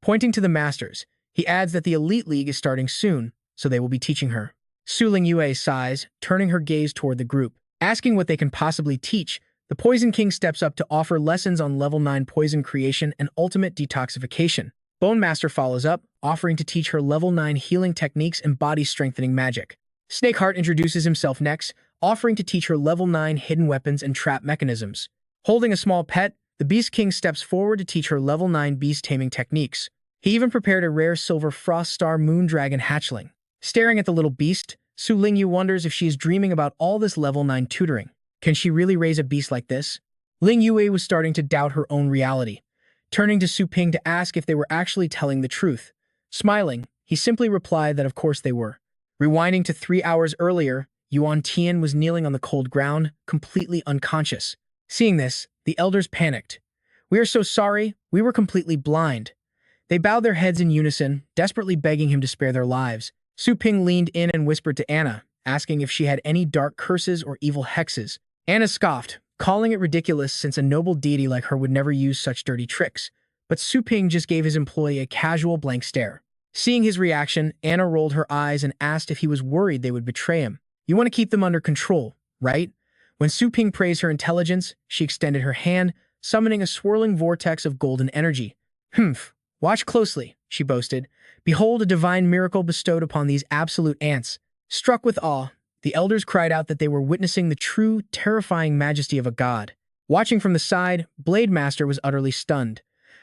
Pointing to the masters, he adds that the Elite League is starting soon, so they will be teaching her. Su Ling Yue sighs, turning her gaze toward the group. Asking what they can possibly teach, the Poison King steps up to offer lessons on level 9 poison creation and ultimate detoxification. Bone Master follows up, offering to teach her level 9 healing techniques and body-strengthening magic. Snakeheart introduces himself next, offering to teach her level 9 hidden weapons and trap mechanisms. Holding a small pet, the Beast King steps forward to teach her level 9 beast-taming techniques. He even prepared a rare silver frost star moon dragon hatchling. Staring at the little beast, Su Lingyu wonders if she is dreaming about all this level 9 tutoring. Can she really raise a beast like this? Ling Yue was starting to doubt her own reality, turning to Su Ping to ask if they were actually telling the truth. Smiling, he simply replied that of course they were. Rewinding to 3 hours earlier, Yuan Tian was kneeling on the cold ground, completely unconscious. Seeing this, the elders panicked. "We are so sorry, we were completely blind." They bowed their heads in unison, desperately begging him to spare their lives. Su Ping leaned in and whispered to Anna, asking if she had any dark curses or evil hexes. Anna scoffed, calling it ridiculous since a noble deity like her would never use such dirty tricks. But Su Ping just gave his employee a casual blank stare. Seeing his reaction, Anna rolled her eyes and asked if he was worried they would betray him. You want to keep them under control, right? When Su Ping praised her intelligence, she extended her hand, summoning a swirling vortex of golden energy. Humph, watch closely, she boasted. Behold a divine miracle bestowed upon these absolute ants. Struck with awe, the elders cried out that they were witnessing the true, terrifying majesty of a god. Watching from the side, Blade Master was utterly stunned.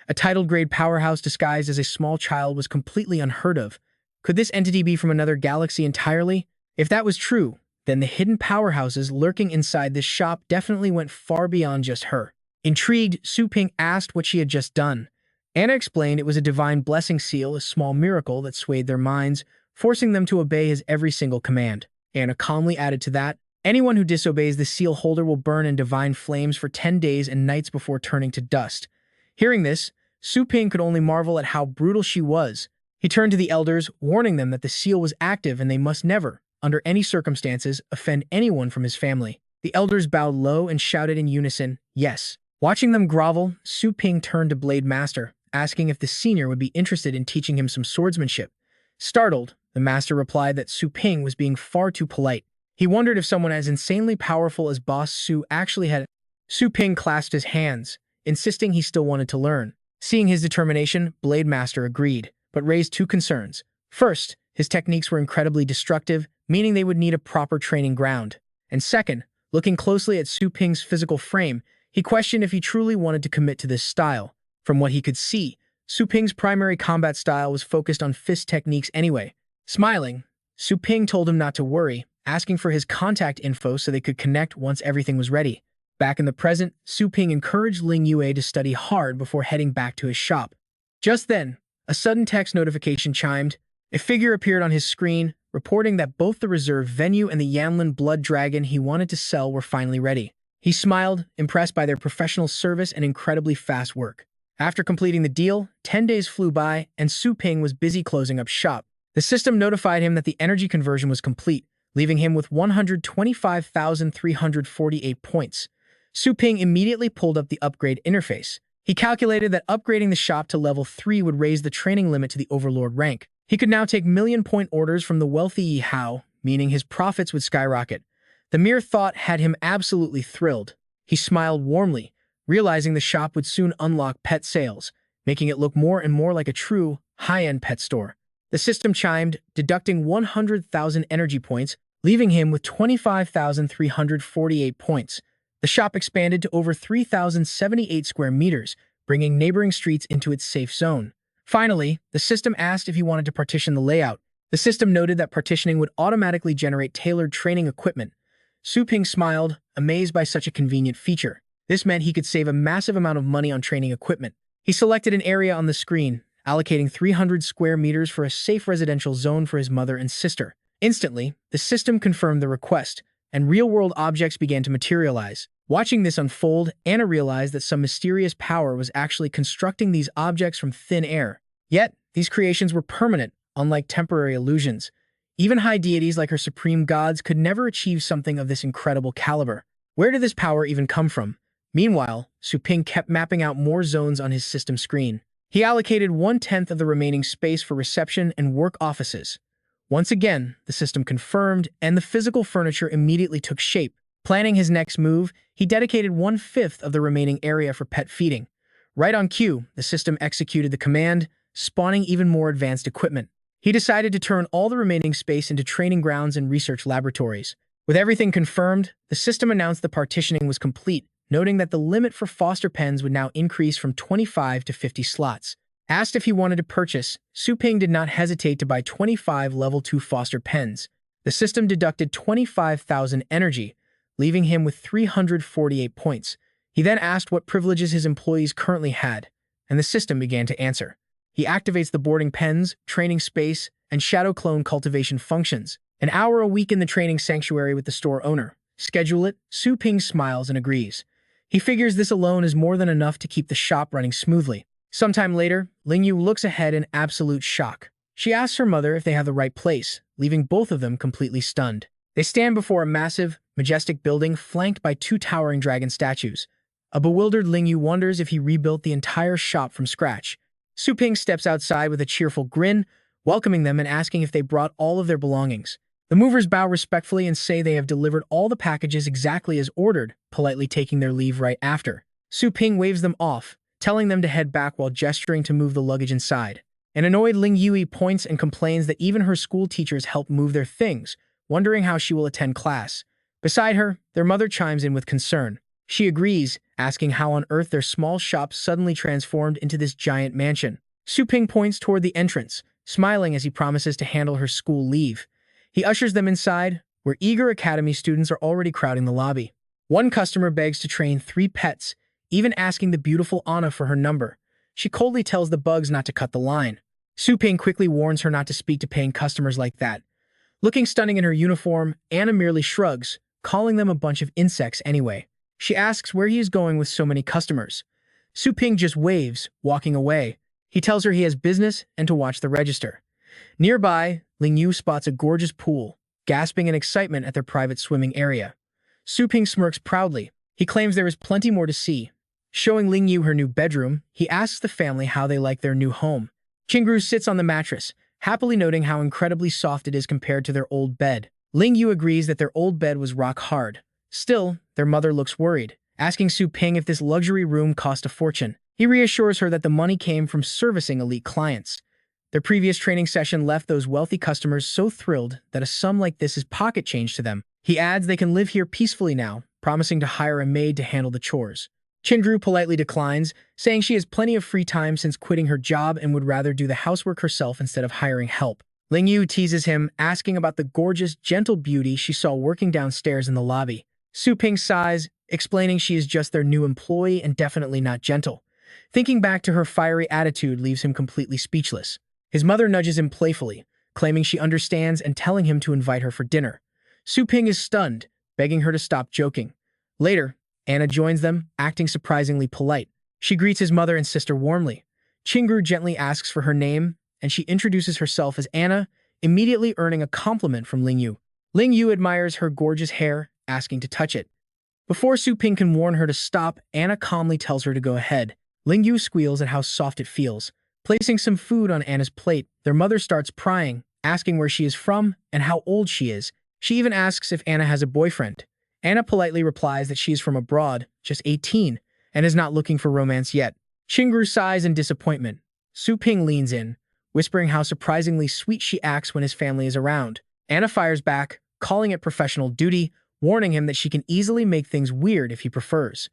A title-grade powerhouse disguised as a small child was completely unheard of. Could this entity be from another galaxy entirely? If that was true, then the hidden powerhouses lurking inside this shop definitely went far beyond just her. Intrigued, Su Ping asked what she had just done. Anna explained it was a divine blessing seal, a small miracle that swayed their minds, forcing them to obey his every single command. Anna calmly added to that, anyone who disobeys the seal holder will burn in divine flames for 10 days and nights before turning to dust. Hearing this, Su Ping could only marvel at how brutal she was. He turned to the elders, warning them that the seal was active and they must never, under any circumstances, offend anyone from his family. The elders bowed low and shouted in unison, yes. Watching them grovel, Su Ping turned to Blade Master, asking if the senior would be interested in teaching him some swordsmanship. Startled, the master replied that Su Ping was being far too polite. He wondered if someone as insanely powerful as Boss Su actually had. Su Ping clasped his hands, insisting he still wanted to learn. Seeing his determination, Blade Master agreed, but raised two concerns. First, his techniques were incredibly destructive, meaning they would need a proper training ground. And second, looking closely at Su Ping's physical frame, he questioned if he truly wanted to commit to this style. From what he could see, Su Ping's primary combat style was focused on fist techniques anyway. Smiling, Su Ping told him not to worry, asking for his contact info so they could connect once everything was ready. Back in the present, Su Ping encouraged Ling Yue to study hard before heading back to his shop. Just then, a sudden text notification chimed. A figure appeared on his screen, reporting that both the reserve venue and the Yanlin blood dragon he wanted to sell were finally ready. He smiled, impressed by their professional service and incredibly fast work. After completing the deal, 10 days flew by, and Su Ping was busy closing up shop. The system notified him that the energy conversion was complete, leaving him with 125,348 points. Su Ping immediately pulled up the upgrade interface. He calculated that upgrading the shop to level 3 would raise the training limit to the Overlord rank. He could now take million-point orders from the wealthy Yi Hao, meaning his profits would skyrocket. The mere thought had him absolutely thrilled. He smiled warmly, realizing the shop would soon unlock pet sales, making it look more and more like a true, high-end pet store. The system chimed, deducting 100,000 energy points, leaving him with 25,348 points. The shop expanded to over 3,078 square meters, bringing neighboring streets into its safe zone. Finally, the system asked if he wanted to partition the layout. The system noted that partitioning would automatically generate tailored training equipment. Su Ping smiled, amazed by such a convenient feature. This meant he could save a massive amount of money on training equipment. He selected an area on the screen, allocating 300 square meters for a safe residential zone for his mother and sister. Instantly, the system confirmed the request, and real-world objects began to materialize. Watching this unfold, Anna realized that some mysterious power was actually constructing these objects from thin air. Yet, these creations were permanent, unlike temporary illusions. Even high deities like her supreme gods could never achieve something of this incredible caliber. Where did this power even come from? Meanwhile, Su Ping kept mapping out more zones on his system screen. He allocated 1/10 of the remaining space for reception and work offices. Once again, the system confirmed, and the physical furniture immediately took shape. Planning his next move, he dedicated 1/5 of the remaining area for pet feeding. Right on cue, the system executed the command, spawning even more advanced equipment. He decided to turn all the remaining space into training grounds and research laboratories. With everything confirmed, the system announced the partitioning was complete, noting that the limit for foster pens would now increase from 25 to 50 slots. Asked if he wanted to purchase, Su Ping did not hesitate to buy 25 level 2 foster pens. The system deducted 25,000 energy, leaving him with 348 points. He then asked what privileges his employees currently had, and the system began to answer. He activates the boarding pens, training space, and shadow clone cultivation functions. An hour a week in the training sanctuary with the store owner. Schedule it. Su Ping smiles and agrees. He figures this alone is more than enough to keep the shop running smoothly. Sometime later, Ling Yu looks ahead in absolute shock. She asks her mother if they have the right place, leaving both of them completely stunned. They stand before a massive, majestic building flanked by two towering dragon statues. A bewildered Ling Yu wonders if he rebuilt the entire shop from scratch. Su Ping steps outside with a cheerful grin, welcoming them and asking if they brought all of their belongings. The movers bow respectfully and say they have delivered all the packages exactly as ordered, politely taking their leave right after. Su Ping waves them off, telling them to head back while gesturing to move the luggage inside. An annoyed Ling Yui points and complains that even her school teachers help move their things, wondering how she will attend class. Beside her, their mother chimes in with concern. She agrees, asking how on earth their small shop suddenly transformed into this giant mansion. Su Ping points toward the entrance, smiling as he promises to handle her school leave. He ushers them inside, where eager academy students are already crowding the lobby. One customer begs to train 3 pets, even asking the beautiful Anna for her number. She coldly tells the bugs not to cut the line. Su Ping quickly warns her not to speak to paying customers like that. Looking stunning in her uniform, Anna merely shrugs, calling them a bunch of insects anyway. She asks where he is going with so many customers. Su Ping just waves, walking away. He tells her he has business and to watch the register. Nearby, Ling Yu spots a gorgeous pool, gasping in excitement at their private swimming area. Su Ping smirks proudly. He claims there is plenty more to see. Showing Ling Yu her new bedroom, he asks the family how they like their new home. Qingru sits on the mattress, happily noting how incredibly soft it is compared to their old bed. Ling Yu agrees that their old bed was rock hard. Still, their mother looks worried, asking Su Ping if this luxury room cost a fortune. He reassures her that the money came from servicing elite clients. Their previous training session left those wealthy customers so thrilled that a sum like this is pocket change to them. He adds they can live here peacefully now, promising to hire a maid to handle the chores. Qingru politely declines, saying she has plenty of free time since quitting her job and would rather do the housework herself instead of hiring help. Ling Yu teases him, asking about the gorgeous, gentle beauty she saw working downstairs in the lobby. Su Ping sighs, explaining she is just their new employee and definitely not gentle. Thinking back to her fiery attitude leaves him completely speechless. His mother nudges him playfully, claiming she understands and telling him to invite her for dinner. Su Ping is stunned, begging her to stop joking. Later, Anna joins them, acting surprisingly polite. She greets his mother and sister warmly. Qingru gently asks for her name, and she introduces herself as Anna, immediately earning a compliment from Ling Yu. Ling Yu admires her gorgeous hair, asking to touch it. Before Su Ping can warn her to stop, Anna calmly tells her to go ahead. Ling Yu squeals at how soft it feels. Placing some food on Anna's plate, their mother starts prying, asking where she is from and how old she is. She even asks if Anna has a boyfriend. Anna politely replies that she is from abroad, just 18, and is not looking for romance yet. Qingru sighs in disappointment. Su Ping leans in, whispering how surprisingly sweet she acts when his family is around. Anna fires back, calling it professional duty, warning him that she can easily make things weird if he prefers.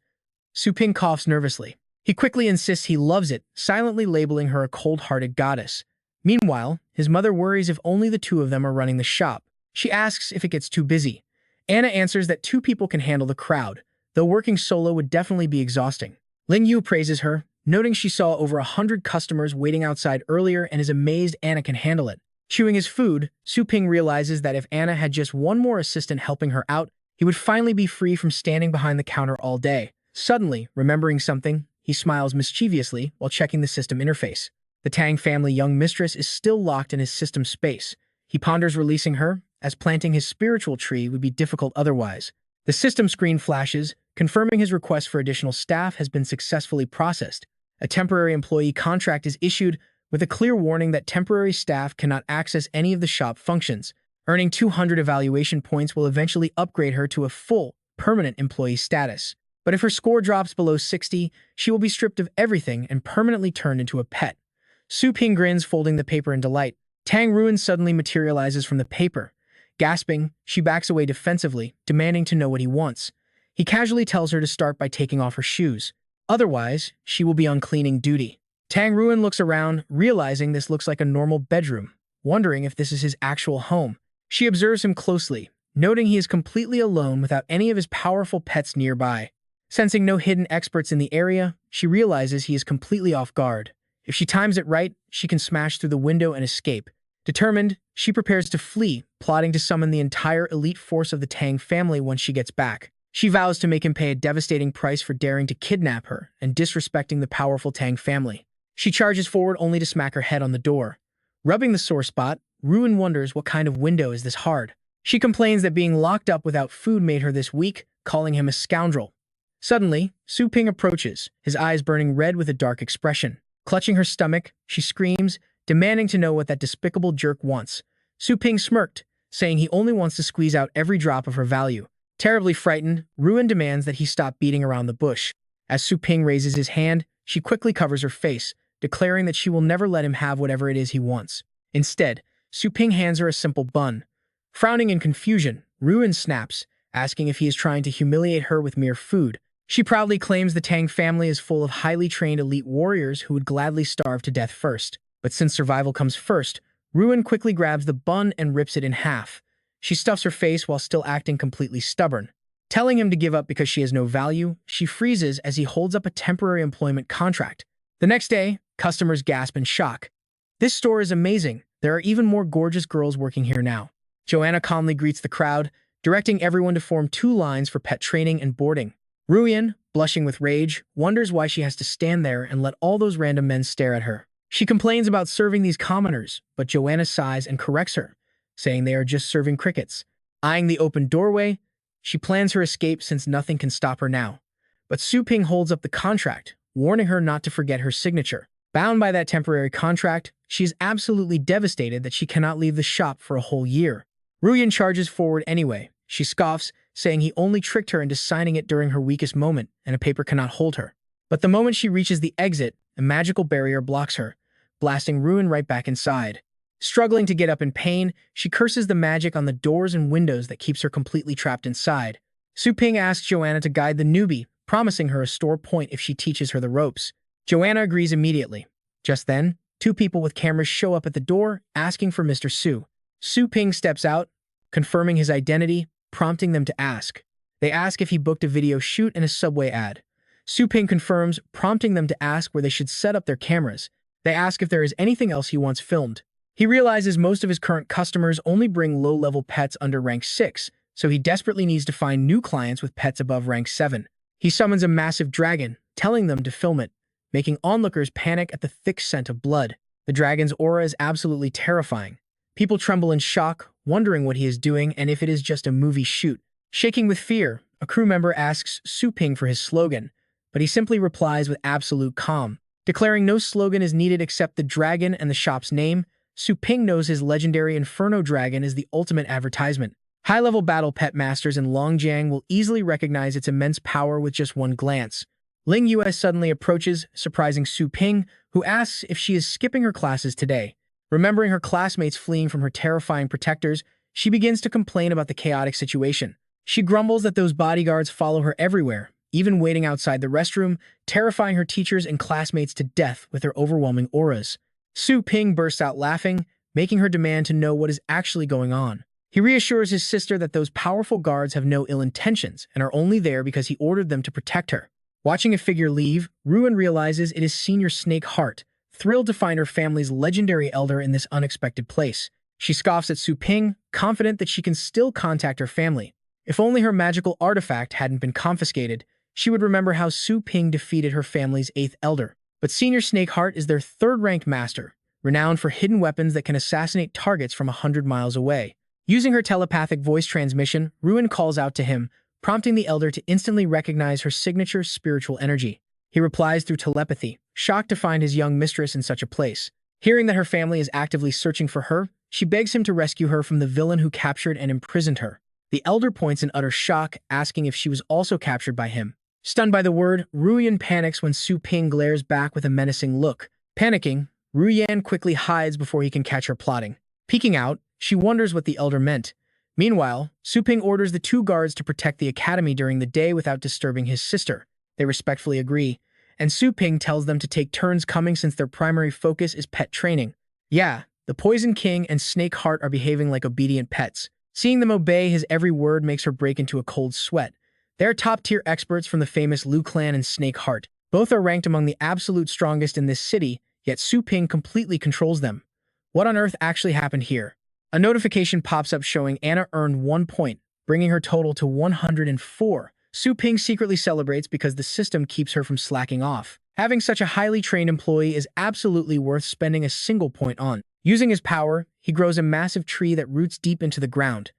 Su Ping coughs nervously. He quickly insists he loves it, silently labeling her a cold-hearted goddess. Meanwhile, his mother worries if only the two of them are running the shop. She asks if it gets too busy. Anna answers that 2 people can handle the crowd, though working solo would definitely be exhausting. Ling Yu praises her, noting she saw over 100 customers waiting outside earlier and is amazed Anna can handle it. Chewing his food, Su Ping realizes that if Anna had just one more assistant helping her out, he would finally be free from standing behind the counter all day. Suddenly, remembering something, he smiles mischievously while checking the system interface. The Tang family young mistress is still locked in his system space. He ponders releasing her, as planting his spiritual tree would be difficult otherwise. The system screen flashes, confirming his request for additional staff has been successfully processed. A temporary employee contract is issued with a clear warning that temporary staff cannot access any of the shop functions. Earning 200 evaluation points will eventually upgrade her to a full, permanent employee status. But if her score drops below 60, she will be stripped of everything and permanently turned into a pet. Su Ping grins, folding the paper in delight. Tang Ruin suddenly materializes from the paper. Gasping, she backs away defensively, demanding to know what he wants. He casually tells her to start by taking off her shoes. Otherwise, she will be on cleaning duty. Tang Ruin looks around, realizing this looks like a normal bedroom, wondering if this is his actual home. She observes him closely, noting he is completely alone without any of his powerful pets nearby. Sensing no hidden experts in the area, she realizes he is completely off guard. If she times it right, she can smash through the window and escape. Determined, she prepares to flee, plotting to summon the entire elite force of the Tang family once she gets back. She vows to make him pay a devastating price for daring to kidnap her and disrespecting the powerful Tang family. She charges forward only to smack her head on the door. Rubbing the sore spot, Ruin wonders what kind of window is this hard. She complains that being locked up without food made her this weak, calling him a scoundrel. Suddenly, Su Ping approaches, his eyes burning red with a dark expression. Clutching her stomach, she screams, demanding to know what that despicable jerk wants. Su Ping smirked, saying he only wants to squeeze out every drop of her value. Terribly frightened, Ruin demands that he stop beating around the bush. As Su Ping raises his hand, she quickly covers her face, declaring that she will never let him have whatever it is he wants. Instead, Su Ping hands her a simple bun. Frowning in confusion, Ruin snaps, asking if he is trying to humiliate her with mere food. She proudly claims the Tang family is full of highly trained elite warriors who would gladly starve to death first. But since survival comes first, Ruin quickly grabs the bun and rips it in half. She stuffs her face while still acting completely stubborn. Telling him to give up because she has no value, she freezes as he holds up a temporary employment contract. The next day, customers gasp in shock. "This store is amazing. There are even more gorgeous girls working here now." Joanna calmly greets the crowd, directing everyone to form 2 lines for pet training and boarding. Ruin, blushing with rage, wonders why she has to stand there and let all those random men stare at her. She complains about serving these commoners, but Joanna sighs and corrects her, saying they are just serving crickets. Eyeing the open doorway, she plans her escape since nothing can stop her now. But Su Ping holds up the contract, warning her not to forget her signature. Bound by that temporary contract, she is absolutely devastated that she cannot leave the shop for a whole year. Ruyin charges forward anyway. She scoffs, saying he only tricked her into signing it during her weakest moment, and a paper cannot hold her. But the moment she reaches the exit, a magical barrier blocks her, blasting Ruin right back inside. Struggling to get up in pain, she curses the magic on the doors and windows that keeps her completely trapped inside. Su Ping asks Joanna to guide the newbie, promising her a store point if she teaches her the ropes. Joanna agrees immediately. Just then, 2 people with cameras show up at the door, asking for Mr. Su. Su Ping steps out, confirming his identity, prompting them to ask. They ask if he booked a video shoot and a Subway ad. Su Ping confirms, prompting them to ask where they should set up their cameras. They ask if there is anything else he wants filmed. He realizes most of his current customers only bring low-level pets under rank 6, so he desperately needs to find new clients with pets above rank 7. He summons a massive dragon, telling them to film it, making onlookers panic at the thick scent of blood. The dragon's aura is absolutely terrifying. People tremble in shock, wondering what he is doing and if it is just a movie shoot. Shaking with fear, a crew member asks Su Ping for his slogan, but he simply replies with absolute calm. Declaring no slogan is needed except the dragon and the shop's name, Su Ping knows his legendary Inferno Dragon is the ultimate advertisement. High-level battle pet masters in Longjiang will easily recognize its immense power with just one glance. Ling Yue suddenly approaches, surprising Su Ping, who asks if she is skipping her classes today. Remembering her classmates fleeing from her terrifying protectors, she begins to complain about the chaotic situation. She grumbles that those bodyguards follow her everywhere, even waiting outside the restroom, terrifying her teachers and classmates to death with their overwhelming auras. Su Ping bursts out laughing, making her demand to know what is actually going on. He reassures his sister that those powerful guards have no ill intentions and are only there because he ordered them to protect her. Watching a figure leave, Ruin realizes it is Senior Snake Heart, thrilled to find her family's legendary elder in this unexpected place. She scoffs at Su Ping, confident that she can still contact her family. If only her magical artifact hadn't been confiscated, she would remember how Su Ping defeated her family's 8th elder. But Senior Snake Heart is their 3rd-ranked master, renowned for hidden weapons that can assassinate targets from 100 miles away. Using her telepathic voice transmission, Ruin calls out to him, prompting the elder to instantly recognize her signature spiritual energy. He replies through telepathy, shocked to find his young mistress in such a place. Hearing that her family is actively searching for her, she begs him to rescue her from the villain who captured and imprisoned her. The elder points in utter shock, asking if she was also captured by him. Stunned by the word, Ruyan panics when Su Ping glares back with a menacing look. Panicking, Ruyan quickly hides before he can catch her plotting. Peeking out, she wonders what the elder meant. Meanwhile, Su Ping orders the 2 guards to protect the academy during the day without disturbing his sister. They respectfully agree, and Su Ping tells them to take turns coming since their primary focus is pet training. Yeah, the Poison King and Snake Heart are behaving like obedient pets. Seeing them obey his every word makes her break into a cold sweat. They are top-tier experts from the famous Liu Clan and Snake Heart. Both are ranked among the absolute strongest in this city, yet Su Ping completely controls them. What on earth actually happened here? A notification pops up showing Anna earned 1 point, bringing her total to 104. Su Ping secretly celebrates because the system keeps her from slacking off. Having such a highly trained employee is absolutely worth spending a single point on. Using his power, he grows a massive tree that roots deep into the ground.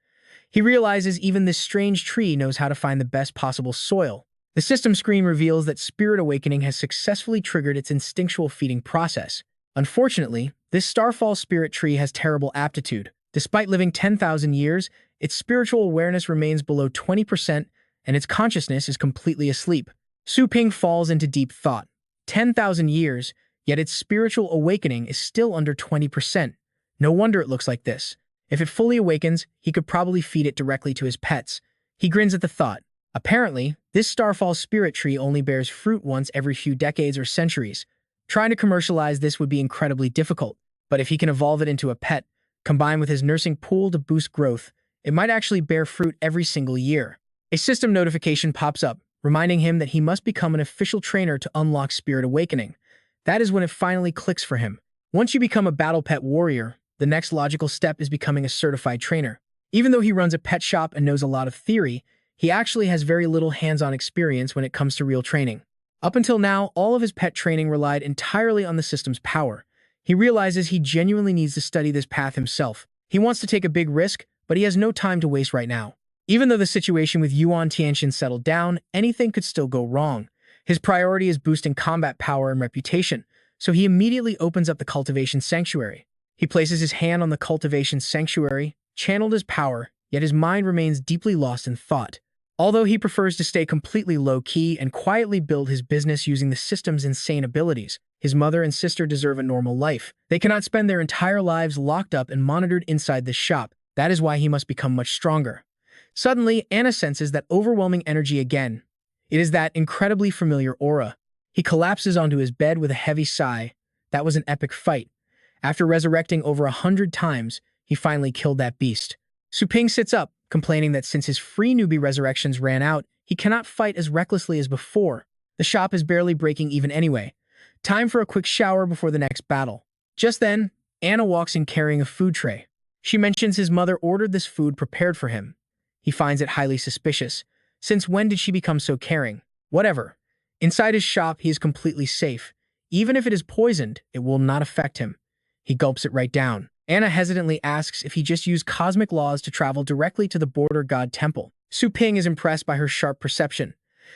He realizes even this strange tree knows how to find the best possible soil. The system screen reveals that Spirit Awakening has successfully triggered its instinctual feeding process. Unfortunately, this Starfall Spirit Tree has terrible aptitude. Despite living 10,000 years, its spiritual awareness remains below 20%, and its consciousness is completely asleep. Su Ping falls into deep thought. 10,000 years, yet its spiritual awakening is still under 20%. No wonder it looks like this. If it fully awakens, he could probably feed it directly to his pets. He grins at the thought. Apparently, this Starfall Spirit Tree only bears fruit once every few decades or centuries. Trying to commercialize this would be incredibly difficult, but if he can evolve it into a pet, combined with his nursing pool to boost growth, it might actually bear fruit every single year. A system notification pops up, reminding him that he must become an official trainer to unlock Spirit Awakening. That is when it finally clicks for him. Once you become a battle pet warrior, the next logical step is becoming a certified trainer. Even though he runs a pet shop and knows a lot of theory, he actually has very little hands-on experience when it comes to real training. Up until now, all of his pet training relied entirely on the system's power. He realizes he genuinely needs to study this path himself. He wants to take a big risk, but he has no time to waste right now. Even though the situation with Yuan Tianxin settled down, anything could still go wrong. His priority is boosting combat power and reputation, so he immediately opens up the Cultivation Sanctuary. He places his hand on the Cultivation Sanctuary, channeled his power, yet his mind remains deeply lost in thought. Although he prefers to stay completely low-key and quietly build his business using the system's insane abilities, his mother and sister deserve a normal life. They cannot spend their entire lives locked up and monitored inside this shop. That is why he must become much stronger. Suddenly, Anna senses that overwhelming energy again. It is that incredibly familiar aura. He collapses onto his bed with a heavy sigh. That was an epic fight. After resurrecting over 100 times, he finally killed that beast. Su Ping sits up, complaining that since his free newbie resurrections ran out, he cannot fight as recklessly as before. The shop is barely breaking even anyway. Time for a quick shower before the next battle. Just then, Anna walks in carrying a food tray. She mentions his mother ordered this food prepared for him. He finds it highly suspicious. Since when did she become so caring? Whatever. Inside his shop, he is completely safe. Even if it is poisoned, it will not affect him. He gulps it right down. Anna hesitantly asks if he just used cosmic laws to travel directly to the border god temple. Su Ping is impressed by her sharp perception.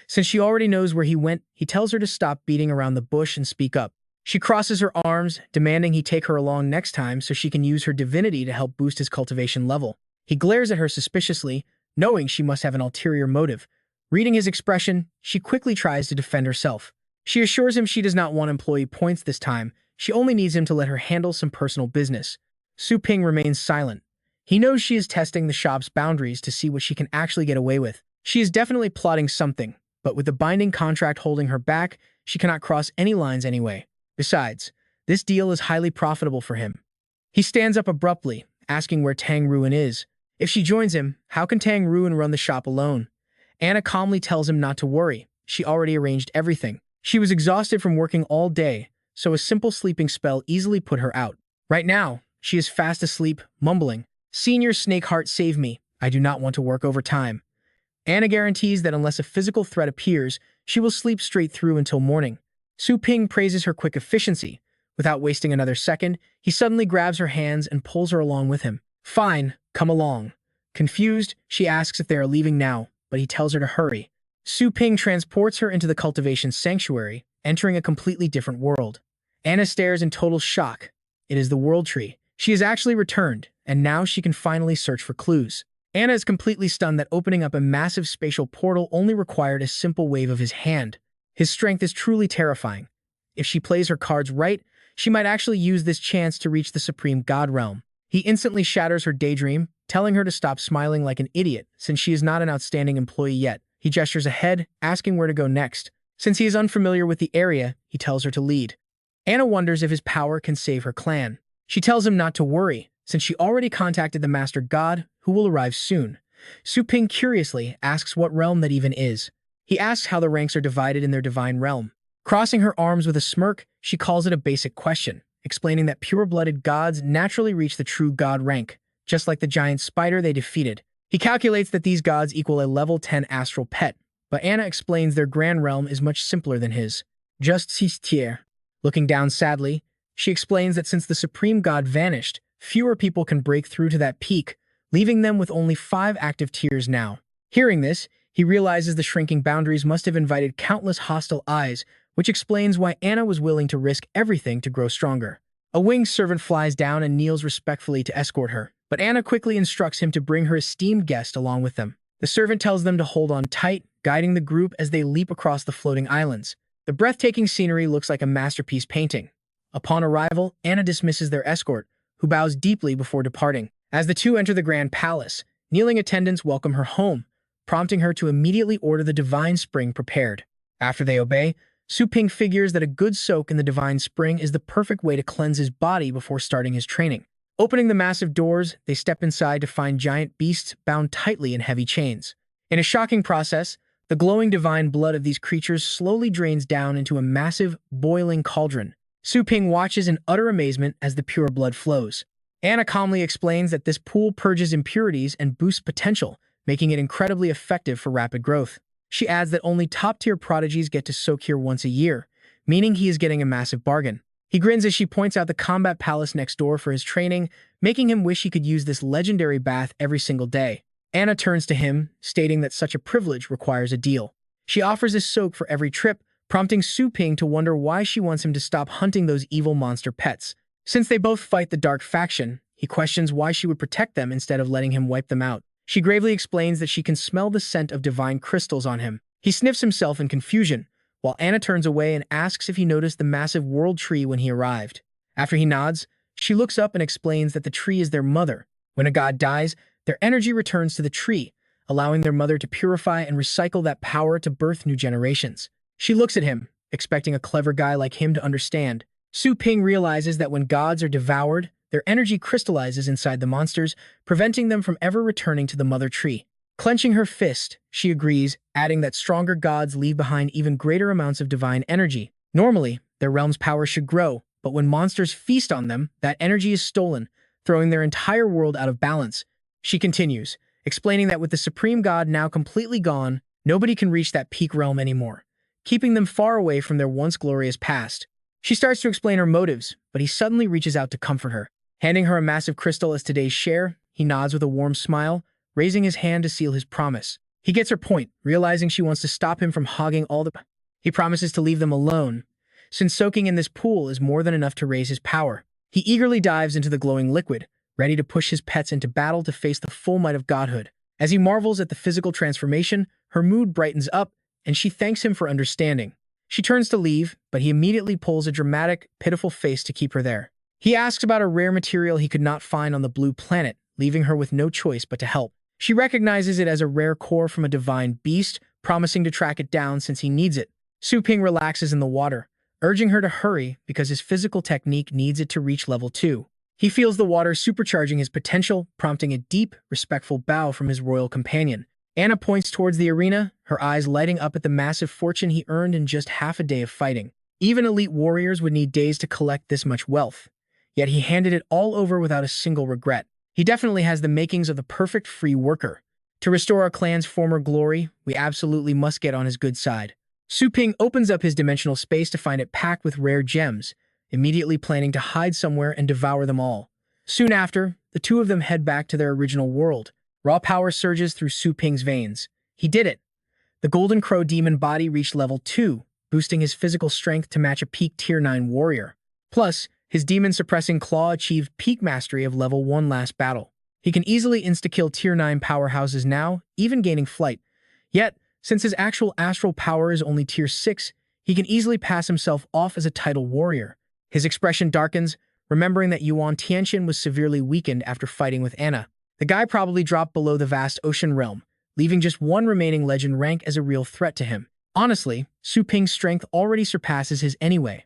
Since she already knows where he went, he tells her to stop beating around the bush and speak up. She crosses her arms, demanding he take her along next time so she can use her divinity to help boost his cultivation level. He glares at her suspiciously, knowing she must have an ulterior motive. Reading his expression, she quickly tries to defend herself. She assures him she does not want employee points this time. She only needs him to let her handle some personal business. Su Ping remains silent. He knows she is testing the shop's boundaries to see what she can actually get away with. She is definitely plotting something, but with the binding contract holding her back, she cannot cross any lines anyway. Besides, this deal is highly profitable for him. He stands up abruptly, asking where Tang Ruin is. If she joins him, how can Tang Ruin run the shop alone? Anna calmly tells him not to worry. She already arranged everything. She was exhausted from working all day, so a simple sleeping spell easily put her out. Right now, she is fast asleep, mumbling, "Senior Snakeheart, save me. I do not want to work overtime." Anna guarantees that unless a physical threat appears, she will sleep straight through until morning. Su Ping praises her quick efficiency. Without wasting another second, he suddenly grabs her hands and pulls her along with him. "Fine, come along." Confused, she asks if they are leaving now, but he tells her to hurry. Su Ping transports her into the Cultivation Sanctuary, entering a completely different world. Anna stares in total shock. It is the World Tree. She has actually returned, and now she can finally search for clues. Anna is completely stunned that opening up a massive spatial portal only required a simple wave of his hand. His strength is truly terrifying. If she plays her cards right, she might actually use this chance to reach the Supreme God Realm. He instantly shatters her daydream, telling her to stop smiling like an idiot since she is not an outstanding employee yet. He gestures ahead, asking where to go next. Since he is unfamiliar with the area, he tells her to lead. Anna wonders if his power can save her clan. She tells him not to worry, since she already contacted the Master God, who will arrive soon. Su Ping curiously asks what realm that even is. He asks how the ranks are divided in their divine realm. Crossing her arms with a smirk, she calls it a basic question, explaining that pure-blooded gods naturally reach the true god rank, just like the giant spider they defeated. He calculates that these gods equal a level 10 astral pet, but Anna explains their grand realm is much simpler than his. Just 6 tiers. Looking down sadly, She explains that since the supreme god vanished, fewer people can break through to that peak, leaving them with only 5 active tiers now. Hearing this, he realizes the shrinking boundaries must have invited countless hostile eyes, which explains why Anna was willing to risk everything to grow stronger. A winged servant flies down and kneels respectfully to escort her, but Anna quickly instructs him to bring her esteemed guest along with them. The servant tells them to hold on tight, guiding the group as they leap across the floating islands. The breathtaking scenery looks like a masterpiece painting. Upon arrival, Anna dismisses their escort, who bows deeply before departing. As the two enter the grand palace, kneeling attendants welcome her home, prompting her to immediately order the divine spring prepared. After they obey, Su Ping figures that a good soak in the divine spring is the perfect way to cleanse his body before starting his training. Opening the massive doors, they step inside to find giant beasts bound tightly in heavy chains. In a shocking process, the glowing divine blood of these creatures slowly drains down into a massive, boiling cauldron. Su Ping watches in utter amazement as the pure blood flows. Anna calmly explains that this pool purges impurities and boosts potential, making it incredibly effective for rapid growth. She adds that only top-tier prodigies get to soak here once a year, meaning he is getting a massive bargain. He grins as she points out the combat palace next door for his training, making him wish he could use this legendary bath every single day. Anna turns to him, stating that such a privilege requires a deal. She offers a soak for every trip, prompting Su Ping to wonder why she wants him to stop hunting those evil monster pets. Since they both fight the dark faction, he questions why she would protect them instead of letting him wipe them out. She gravely explains that she can smell the scent of divine crystals on him. He sniffs himself in confusion, while Anna turns away and asks if he noticed the massive world tree when he arrived. After he nods, she looks up and explains that the tree is their mother. When a god dies, their energy returns to the tree, allowing their mother to purify and recycle that power to birth new generations. She looks at him, expecting a clever guy like him to understand. Su Ping realizes that when gods are devoured, their energy crystallizes inside the monsters, preventing them from ever returning to the mother tree. Clenching her fist, she agrees, adding that stronger gods leave behind even greater amounts of divine energy. Normally, their realm's power should grow, but when monsters feast on them, that energy is stolen, throwing their entire world out of balance. She continues, explaining that with the supreme god now completely gone, nobody can reach that peak realm anymore, keeping them far away from their once glorious past. She starts to explain her motives, but he suddenly reaches out to comfort her. Handing her a massive crystal as today's share, he nods with a warm smile, raising his hand to seal his promise. He gets her point, realizing she wants to stop him from hogging all the... He promises to leave them alone, since soaking in this pool is more than enough to raise his power. He eagerly dives into the glowing liquid, ready to push his pets into battle to face the full might of godhood. As he marvels at the physical transformation, her mood brightens up, and she thanks him for understanding. She turns to leave, but he immediately pulls a dramatic, pitiful face to keep her there. He asks about a rare material he could not find on the blue planet, leaving her with no choice but to help. She recognizes it as a rare core from a divine beast, promising to track it down since he needs it. Su Ping relaxes in the water, urging her to hurry because his physical technique needs it to reach level 2. He feels the water supercharging his potential, prompting a deep, respectful bow from his royal companion. Anna points towards the arena, her eyes lighting up at the massive fortune he earned in just half a day of fighting. Even elite warriors would need days to collect this much wealth. Yet he handed it all over without a single regret. He definitely has the makings of the perfect free worker. To restore our clan's former glory, we absolutely must get on his good side. Su Ping opens up his dimensional space to find it packed with rare gems, immediately planning to hide somewhere and devour them all. Soon after, the two of them head back to their original world. Raw power surges through Su Ping's veins. He did it! The Golden Crow demon body reached level 2, boosting his physical strength to match a peak Tier 9 warrior. Plus, his demon-suppressing claw achieved peak mastery of level 1 last battle. He can easily insta-kill Tier 9 powerhouses now, even gaining flight. Yet, since his actual astral power is only Tier 6, he can easily pass himself off as a title warrior. His expression darkens, remembering that Yuan Tianxian was severely weakened after fighting with Anna. The guy probably dropped below the vast ocean realm, leaving just one remaining legend rank as a real threat to him. Honestly, Su Ping's strength already surpasses his anyway.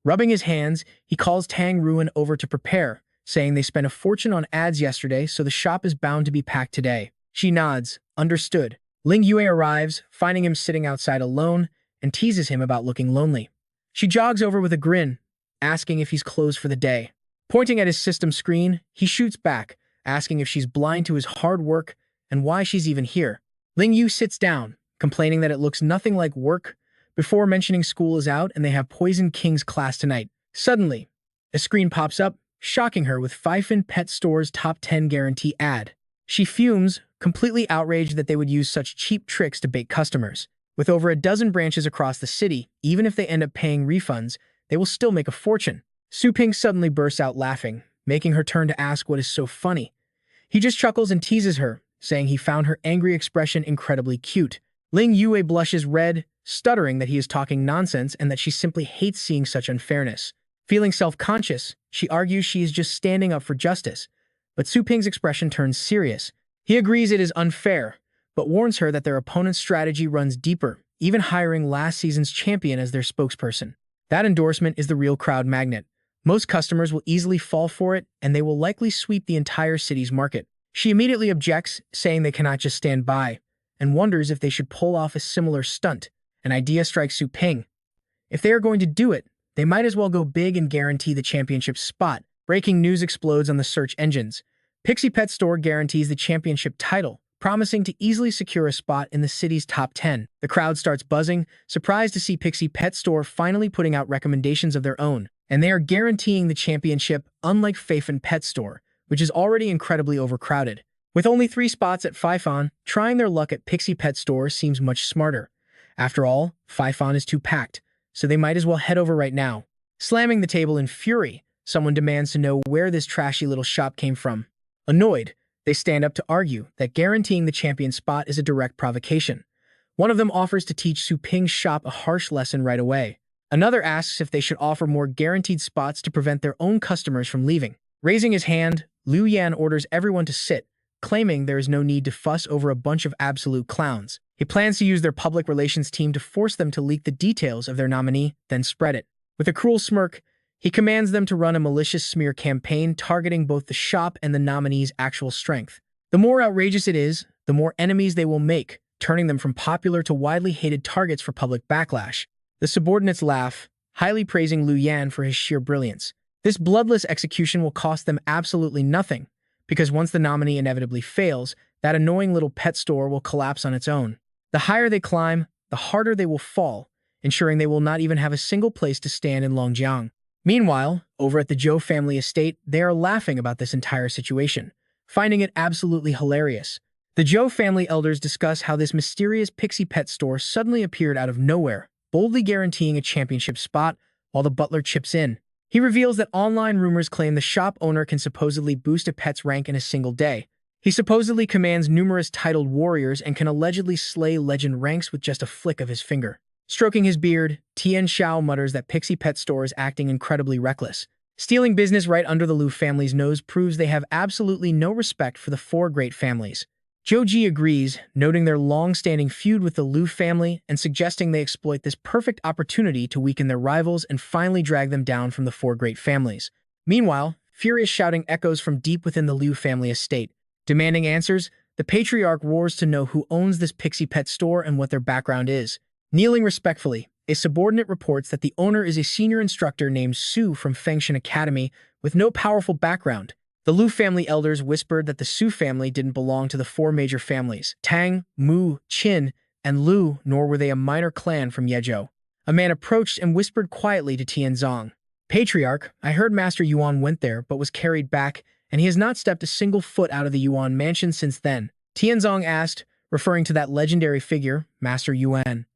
Rubbing his hands, he calls Tang Ruin over to prepare, saying they spent a fortune on ads yesterday, so the shop is bound to be packed today. She nods, understood. Ling Yue arrives, finding him sitting outside alone, and teases him about looking lonely. She jogs over with a grin, asking if he's closed for the day. Pointing at his system screen, he shoots back, asking if she's blind to his hard work and why she's even here. Ling Yu sits down, complaining that it looks nothing like work, before mentioning school is out and they have Poison King's class tonight. Suddenly, A screen pops up, shocking her with Fifen Pet Store's top 10 guarantee ad. She fumes, completely outraged that they would use such cheap tricks to bait customers. With over a dozen branches across the city, even if they end up paying refunds, they will still make a fortune. Su Ping suddenly bursts out laughing, making her turn to ask what is so funny. He just chuckles and teases her, saying he found her angry expression incredibly cute. Ling Yue blushes red, stuttering that he is talking nonsense and that she simply hates seeing such unfairness. Feeling self-conscious, she argues she is just standing up for justice. But Su Ping's expression turns serious. He agrees it is unfair, but warns her that their opponent's strategy runs deeper, even hiring last season's champion as their spokesperson. That endorsement is the real crowd magnet. Most customers will easily fall for it, and they will likely sweep the entire city's market. She immediately objects, saying they cannot just stand by, and wonders if they should pull off a similar stunt. An idea strikes Su Ping. If they are going to do it, they might as well go big and guarantee the championship spot. Breaking news explodes on the search engines. Pixie Pet Store guarantees the championship title, promising to easily secure a spot in the city's top 10. The crowd starts buzzing, surprised to see Pixie Pet Store finally putting out recommendations of their own, and they are guaranteeing the championship, unlike Fifen Pet Store, which is already incredibly overcrowded. With only 3 spots at Fifen, trying their luck at Pixie Pet Store seems much smarter. After all, Fifen is too packed, so they might as well head over right now. Slamming the table in fury, someone demands to know where this trashy little shop came from. Annoyed, they stand up to argue that guaranteeing the champion spot is a direct provocation. One of them offers to teach Su Ping's shop a harsh lesson right away. Another asks if they should offer more guaranteed spots to prevent their own customers from leaving. Raising his hand, Liu Yan orders everyone to sit, claiming there is no need to fuss over a bunch of absolute clowns. He plans to use their public relations team to force them to leak the details of their nominee, then spread it. With a cruel smirk, he commands them to run a malicious smear campaign targeting both the shop and the nominee's actual strength. The more outrageous it is, the more enemies they will make, turning them from popular to widely hated targets for public backlash. The subordinates laugh, highly praising Liu Yan for his sheer brilliance. This bloodless execution will cost them absolutely nothing, because once the nominee inevitably fails, that annoying little pet store will collapse on its own. The higher they climb, the harder they will fall, ensuring they will not even have a single place to stand in Longjiang. Meanwhile, over at the Zhou family estate, they are laughing about this entire situation, finding it absolutely hilarious. The Zhou family elders discuss how this mysterious pixie pet store suddenly appeared out of nowhere, boldly guaranteeing a championship spot, while the butler chips in. He reveals that online rumors claim the shop owner can supposedly boost a pet's rank in a single day. He supposedly commands numerous titled warriors and can allegedly slay legend ranks with just a flick of his finger. Stroking his beard, Tian Xiao mutters that Pixie Pet Store is acting incredibly reckless. Stealing business right under the Liu family's nose proves they have absolutely no respect for the 4 great families. Zhou Ji agrees, noting their long-standing feud with the Liu family and suggesting they exploit this perfect opportunity to weaken their rivals and finally drag them down from the 4 great families. Meanwhile, furious shouting echoes from deep within the Liu family estate. Demanding answers, the patriarch roars to know who owns this Pixie Pet Store and what their background is. Kneeling respectfully, a subordinate reports that the owner is a senior instructor named Su from Fengshan Academy with no powerful background. The Liu family elders whispered that the Su family didn't belong to the 4 major families, Tang, Mu, Qin, and Lu, nor were they a minor clan from Yezhou. A man approached and whispered quietly to Tianzong. Patriarch, I heard Master Yuan went there but was carried back, and he has not stepped a single foot out of the Yuan mansion since then. Tianzong asked, referring to that legendary figure, Master Yuan.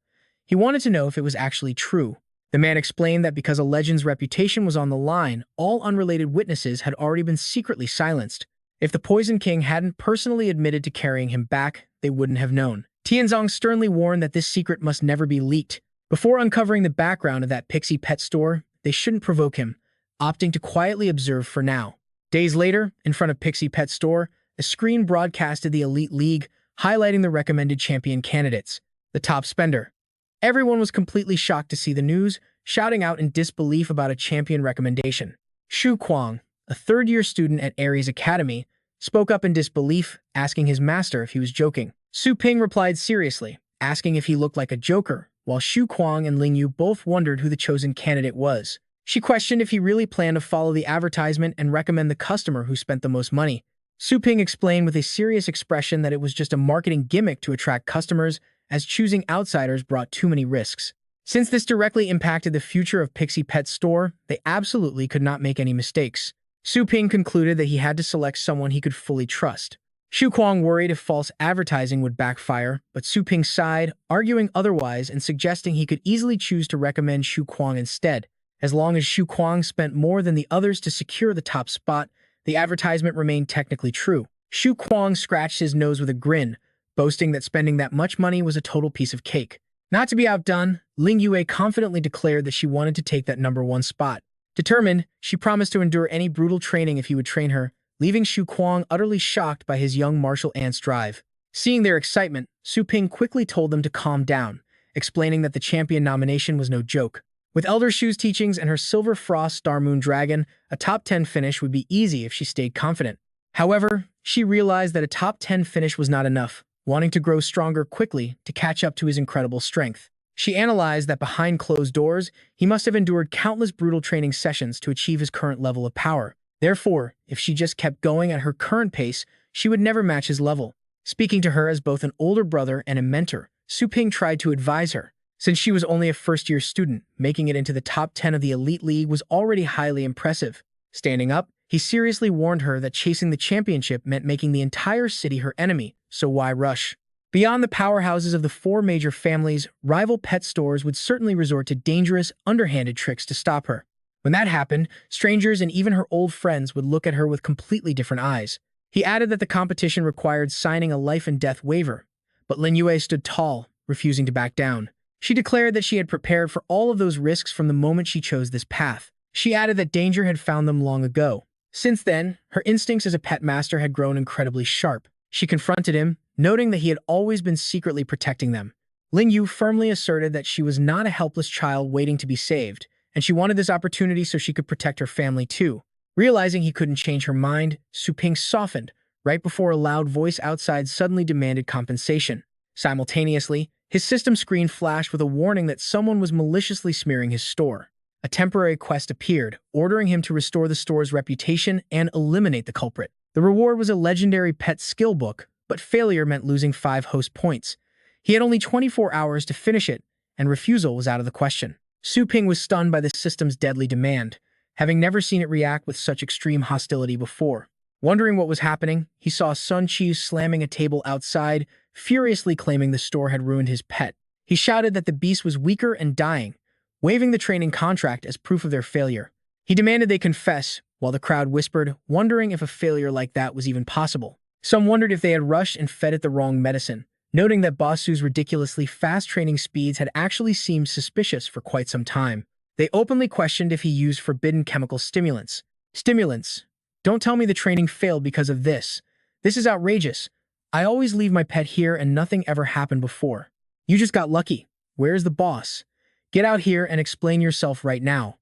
He wanted to know if it was actually true. The man explained that because a legend's reputation was on the line, all unrelated witnesses had already been secretly silenced. If the Poison King hadn't personally admitted to carrying him back, they wouldn't have known. Tianzong sternly warned that this secret must never be leaked. Before uncovering the background of that Pixie Pet Store, they shouldn't provoke him, opting to quietly observe for now. Days later, in front of Pixie Pet Store, a screen broadcasted the Elite League, highlighting the recommended champion candidates, the top spender. Everyone was completely shocked to see the news, shouting out in disbelief about a champion recommendation. Xu Kuang, a third-year student at Ares Academy, spoke up in disbelief, asking his master if he was joking. Su Ping replied seriously, asking if he looked like a joker, while Xu Kuang and Ling Yu both wondered who the chosen candidate was. She questioned if he really planned to follow the advertisement and recommend the customer who spent the most money. Su Ping explained with a serious expression that it was just a marketing gimmick to attract customers, as choosing outsiders brought too many risks. Since this directly impacted the future of Pixie Pet's store, they absolutely could not make any mistakes. Su Ping concluded that he had to select someone he could fully trust. Xu Kuang worried if false advertising would backfire, but Su Ping sighed, arguing otherwise and suggesting he could easily choose to recommend Xu Kuang instead. As long as Xu Kuang spent more than the others to secure the top spot, the advertisement remained technically true. Xu Kuang scratched his nose with a grin, boasting that spending that much money was a total piece of cake. Not to be outdone, Ling Yue confidently declared that she wanted to take that #1 spot. Determined, she promised to endure any brutal training if he would train her, leaving Xu Kuang utterly shocked by his young martial ant's drive. Seeing their excitement, Su Ping quickly told them to calm down, explaining that the champion nomination was no joke. With Elder Shu's teachings and her Silver Frost Star Moon Dragon, a top 10 finish would be easy if she stayed confident. However, she realized that a top 10 finish was not enough, wanting to grow stronger quickly to catch up to his incredible strength. She analyzed that behind closed doors, he must have endured countless brutal training sessions to achieve his current level of power. Therefore, if she just kept going at her current pace, she would never match his level. Speaking to her as both an older brother and a mentor, Su Ping tried to advise her. Since she was only a first-year student, making it into the top 10 of the Elite League was already highly impressive. Standing up, he seriously warned her that chasing the championship meant making the entire city her enemy, so why rush? Beyond the powerhouses of the 4 major families, rival pet stores would certainly resort to dangerous, underhanded tricks to stop her. When that happened, strangers and even her old friends would look at her with completely different eyes. He added that the competition required signing a life-and-death waiver, but Lin Yue stood tall, refusing to back down. She declared that she had prepared for all of those risks from the moment she chose this path. She added that danger had found them long ago. Since then, her instincts as a pet master had grown incredibly sharp. She confronted him, noting that he had always been secretly protecting them. Lin Yu firmly asserted that she was not a helpless child waiting to be saved, and she wanted this opportunity so she could protect her family too. Realizing he couldn't change her mind, Su Ping softened, right before a loud voice outside suddenly demanded compensation. Simultaneously, his system screen flashed with a warning that someone was maliciously smearing his store. A temporary quest appeared, ordering him to restore the store's reputation and eliminate the culprit. The reward was a legendary pet skill book, but failure meant losing 5 host points. He had only 24 hours to finish it, and refusal was out of the question. Su Ping was stunned by the system's deadly demand, having never seen it react with such extreme hostility before. Wondering what was happening, he saw Sun Qiu slamming a table outside, furiously claiming the store had ruined his pet. He shouted that the beast was weaker and dying, waiving the training contract as proof of their failure. He demanded they confess, while the crowd whispered, wondering if a failure like that was even possible. Some wondered if they had rushed and fed it the wrong medicine, noting that Basu's ridiculously fast training speeds had actually seemed suspicious for quite some time. They openly questioned if he used forbidden chemical stimulants. Stimulants? Don't tell me the training failed because of this. This is outrageous. I always leave my pet here and nothing ever happened before. You just got lucky. Where's the boss? Get out here and explain yourself right now.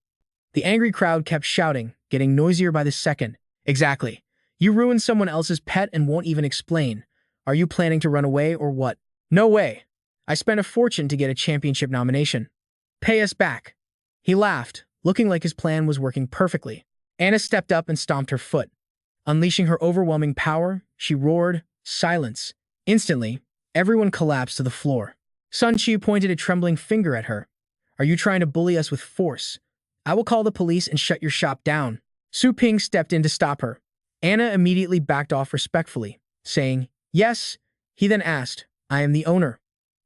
The angry crowd kept shouting, getting noisier by the second. Exactly. You ruined someone else's pet and won't even explain. Are you planning to run away or what? No way. I spent a fortune to get a championship nomination. Pay us back. He laughed, looking like his plan was working perfectly. Anna stepped up and stomped her foot. Unleashing her overwhelming power, she roared, "Silence." Instantly, everyone collapsed to the floor. Sun Qiu pointed a trembling finger at her. Are you trying to bully us with force? I will call the police and shut your shop down. Su Ping stepped in to stop her. Anna immediately backed off respectfully, saying, Yes. He then asked, I am the owner.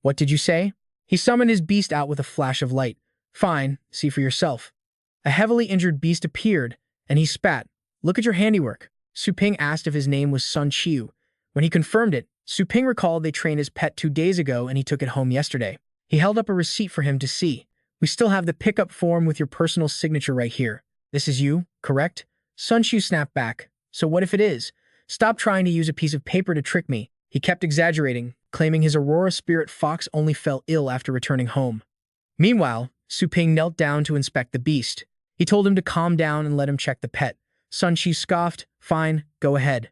What did you say? He summoned his beast out with a flash of light. Fine, see for yourself. A heavily injured beast appeared, and he spat. Look at your handiwork. Su Ping asked if his name was Sun Qiu. When he confirmed it, Su Ping recalled they trained his pet 2 days ago and he took it home yesterday. He held up a receipt for him to see. We still have the pickup form with your personal signature right here. This is you, correct? Sun Qiu snapped back. So what if it is? Stop trying to use a piece of paper to trick me. He kept exaggerating, claiming his Aurora Spirit Fox only fell ill after returning home. Meanwhile, Su Ping knelt down to inspect the beast. He told him to calm down and let him check the pet. Sun Qiu scoffed, Fine, go ahead.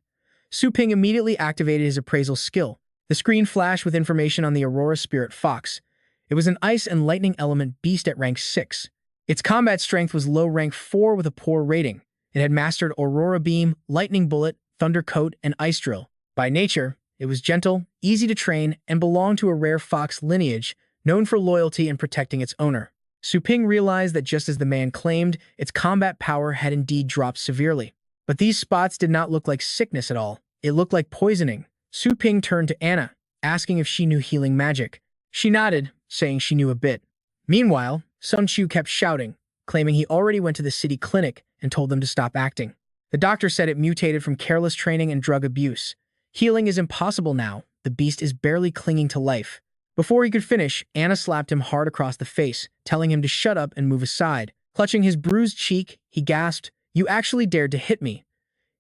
Su Ping immediately activated his appraisal skill. The screen flashed with information on the Aurora Spirit Fox. It was an ice and lightning element beast at rank 6. Its combat strength was low rank 4 with a poor rating. It had mastered Aurora Beam, Lightning Bullet, Thunder Coat, and Ice Drill. By nature, it was gentle, easy to train, and belonged to a rare fox lineage known for loyalty and protecting its owner. Su Ping realized that just as the man claimed, its combat power had indeed dropped severely. But these spots did not look like sickness at all. It looked like poisoning. Su Ping turned to Anna, asking if she knew healing magic. She nodded, saying she knew a bit. Meanwhile, Sun Chu kept shouting, claiming he already went to the city clinic and told them to stop acting. The doctor said it mutated from careless training and drug abuse. Healing is impossible now. The beast is barely clinging to life. Before he could finish, Anna slapped him hard across the face, telling him to shut up and move aside. Clutching his bruised cheek, he gasped, "You actually dared to hit me."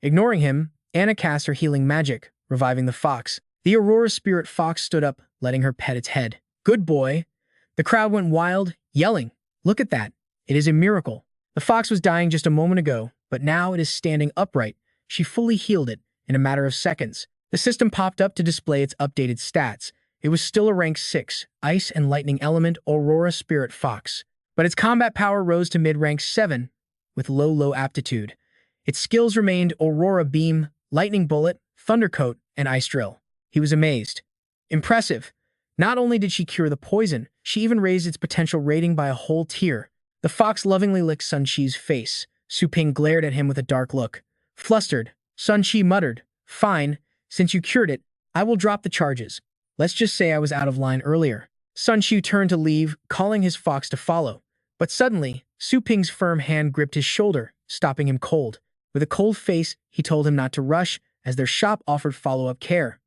Ignoring him, Anna cast her healing magic, reviving the fox. The Aurora spirit fox stood up, letting her pet its head. "Good boy." The crowd went wild, yelling, "Look at that. It is a miracle." The fox was dying just a moment ago, but now it is standing upright. She fully healed it in a matter of seconds. The system popped up to display its updated stats. It was still a rank 6, Ice and Lightning Element Aurora Spirit Fox. But its combat power rose to mid-rank 7, with low aptitude. Its skills remained Aurora Beam, Lightning Bullet, Thundercoat, and Ice Drill. He was amazed. Impressive. Not only did she cure the poison, she even raised its potential rating by a whole tier. The fox lovingly licked Sun Chi's face. Su Ping glared at him with a dark look. Flustered, Sun Chi muttered, "Fine, since you cured it, I will drop the charges. Let's just say I was out of line earlier." Sun Chi turned to leave, calling his fox to follow. But suddenly, Su Ping's firm hand gripped his shoulder, stopping him cold. With a cold face, he told him not to rush, as their shop offered follow-up care.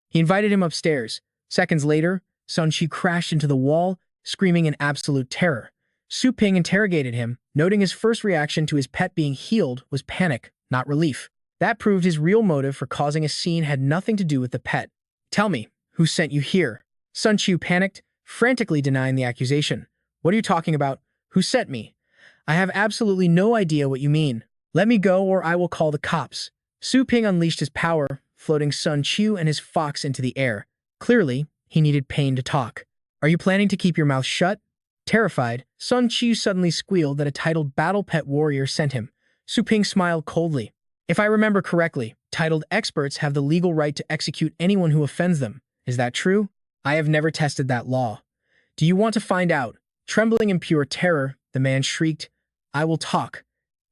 He invited him upstairs. Seconds later, Sun Chi crashed into the wall, screaming in absolute terror. Su Ping interrogated him, noting his first reaction to his pet being healed was panic, not relief. That proved his real motive for causing a scene had nothing to do with the pet. "Tell me, who sent you here?" Sun Chu panicked, frantically denying the accusation. "What are you talking about? Who sent me? I have absolutely no idea what you mean. Let me go or I will call the cops." Su Ping unleashed his power, floating Sun Chu and his fox into the air. Clearly, he needed pain to talk. "Are you planning to keep your mouth shut?" Terrified, Sun Chu suddenly squealed that a titled battle pet warrior sent him. Su Ping smiled coldly. "If I remember correctly, titled experts have the legal right to execute anyone who offends them. Is that true? I have never tested that law. Do you want to find out?" Trembling in pure terror, the man shrieked, "I will talk."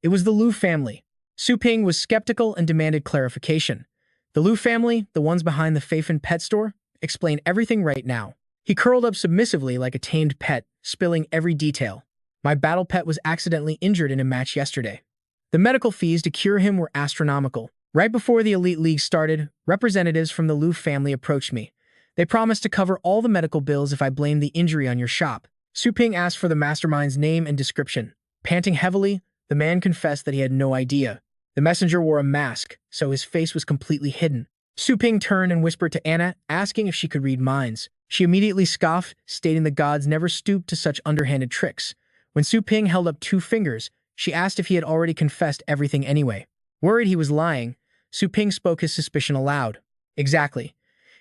It was the Liu family. Su Ping was skeptical and demanded clarification. "The Liu family, the ones behind the Feifan pet store? Explain everything right now." He curled up submissively like a tamed pet, spilling every detail. "My battle pet was accidentally injured in a match yesterday. The medical fees to cure him were astronomical. Right before the Elite League started, representatives from the Liu family approached me. They promised to cover all the medical bills if I blamed the injury on your shop." Su Ping asked for the mastermind's name and description. Panting heavily, the man confessed that he had no idea. The messenger wore a mask, so his face was completely hidden. Su Ping turned and whispered to Anna, asking if she could read minds. She immediately scoffed, stating the gods never stooped to such underhanded tricks. When Su Ping held up 2 fingers, she asked if he had already confessed everything anyway. Worried he was lying, Su Ping spoke his suspicion aloud. Exactly.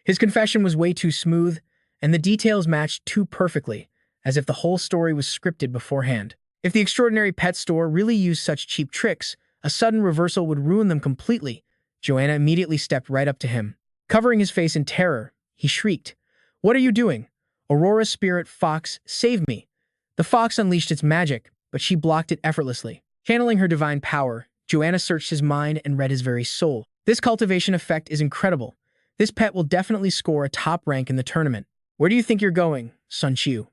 His confession was way too smooth, and the details matched too perfectly, as if the whole story was scripted beforehand. If the extraordinary pet store really used such cheap tricks, a sudden reversal would ruin them completely. Joanna immediately stepped right up to him. Covering his face in terror, he shrieked, "What are you doing? Aurora Spirit Fox, save me!" The fox unleashed its magic, but she blocked it effortlessly. Channeling her divine power, Joanna searched his mind and read his very soul. This cultivation effect is incredible. This pet will definitely score a top rank in the tournament. "Where do you think you're going, Sun Chu?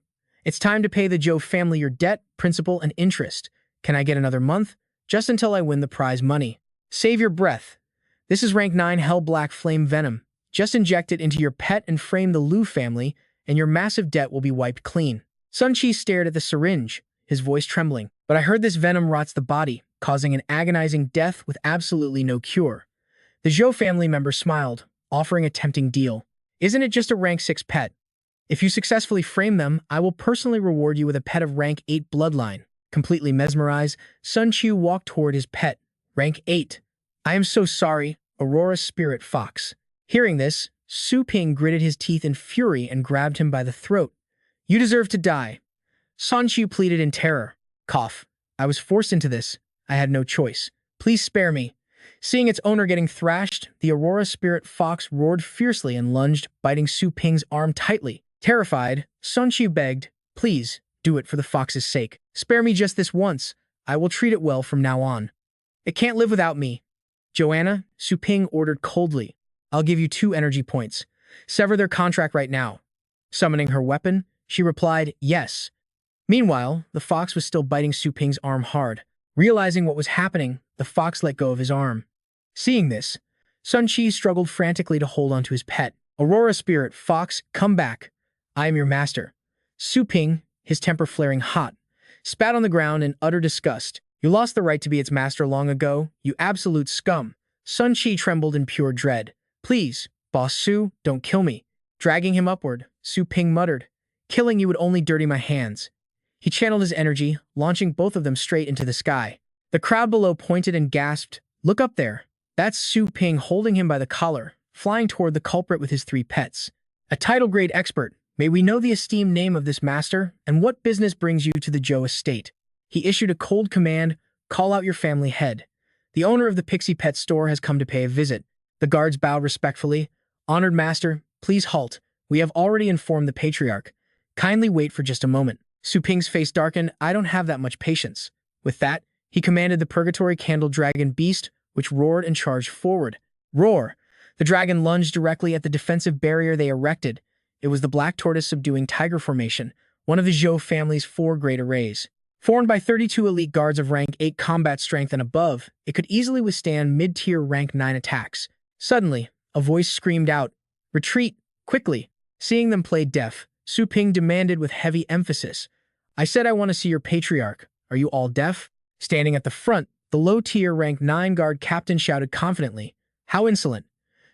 It's time to pay the Zhou family your debt, principal, and interest. Can I get another month? Just until I win the prize money. Save your breath. This is rank 9 Hell Black Flame Venom. Just inject it into your pet and frame the Liu family, and your massive debt will be wiped clean." Sun Chi stared at the syringe, his voice trembling. "But I heard this venom rots the body, causing an agonizing death with absolutely no cure." The Zhou family member smiled, offering a tempting deal. "Isn't it just a rank 6 pet? If you successfully frame them, I will personally reward you with a pet of rank 8 bloodline." Completely mesmerized, Sun Chu walked toward his pet, rank 8. "I am so sorry, Aurora Spirit Fox." Hearing this, Su Ping gritted his teeth in fury and grabbed him by the throat. "You deserve to die." Sun Chu pleaded in terror. Cough. "I was forced into this. I had no choice. Please spare me." Seeing its owner getting thrashed, the Aurora Spirit Fox roared fiercely and lunged, biting Su Ping's arm tightly. Terrified, Sun Qi begged, "Please, do it for the fox's sake. Spare me just this once. I will treat it well from now on. It can't live without me." "Joanna," Su Ping ordered coldly, "I'll give you 2 energy points. Sever their contract right now." Summoning her weapon, she replied, "Yes." Meanwhile, the fox was still biting Su Ping's arm hard. Realizing what was happening, the fox let go of his arm. Seeing this, Sun Qi struggled frantically to hold onto his pet. "Aurora Spirit, Fox, come back. I am your master." Su Ping, his temper flaring hot, spat on the ground in utter disgust. "You lost the right to be its master long ago, you absolute scum." Sun Qi trembled in pure dread. "Please, Boss Su, don't kill me." Dragging him upward, Su Ping muttered, "Killing you would only dirty my hands." He channeled his energy, launching both of them straight into the sky. The crowd below pointed and gasped, "Look up there. That's Su Ping holding him by the collar, flying toward the culprit with his 3 pets. A title grade expert. May we know the esteemed name of this master, and what business brings you to the Zhou estate?" He issued a cold command, "Call out your family head. The owner of the Pixie Pet store has come to pay a visit." The guards bowed respectfully. "Honored master, please halt. We have already informed the patriarch. Kindly wait for just a moment." Su Ping's face darkened. "I don't have that much patience." With that, he commanded the Purgatory Candle Dragon Beast, which roared and charged forward. Roar! The dragon lunged directly at the defensive barrier they erected. It was the Black Tortoise Subduing Tiger Formation, one of the Zhou family's 4 great arrays. Formed by 32 elite guards of rank 8 combat strength and above, it could easily withstand mid-tier rank 9 attacks. Suddenly, a voice screamed out, "Retreat, quickly!" Seeing them play deaf, Su Ping demanded with heavy emphasis, "I said I want to see your patriarch. Are you all deaf?" Standing at the front, the low-tier rank 9 guard captain shouted confidently, "How insolent!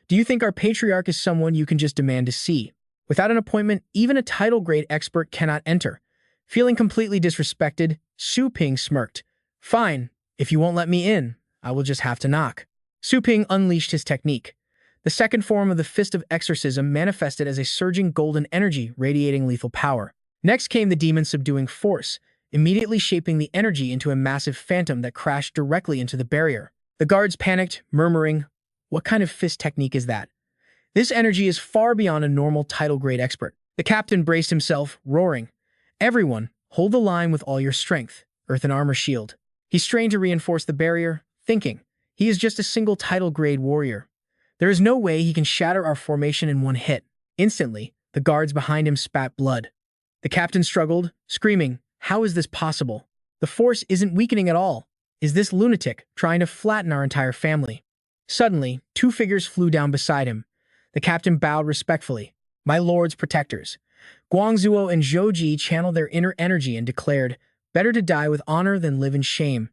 Do you think our patriarch is someone you can just demand to see? Without an appointment, even a title grade expert cannot enter." Feeling completely disrespected, Su Ping smirked. "Fine, if you won't let me in, I will just have to knock." Su Ping unleashed his technique. The second form of the Fist of Exorcism manifested as a surging golden energy radiating lethal power. Next came the Demon Subduing Force, immediately shaping the energy into a massive phantom that crashed directly into the barrier. The guards panicked, murmuring, "What kind of fist technique is that? This energy is far beyond a normal title grade expert." The captain braced himself, roaring, "Everyone, hold the line with all your strength, Earth and Armor Shield." He strained to reinforce the barrier, thinking, he is just a single title grade warrior. There is no way he can shatter our formation in one hit. Instantly, the guards behind him spat blood. The captain struggled, screaming, "How is this possible? The force isn't weakening at all. Is this lunatic trying to flatten our entire family?" Suddenly, 2 figures flew down beside him. The captain bowed respectfully. "My lord's protectors." Guangzhou and Zhouji channeled their inner energy and declared, "Better to die with honor than live in shame."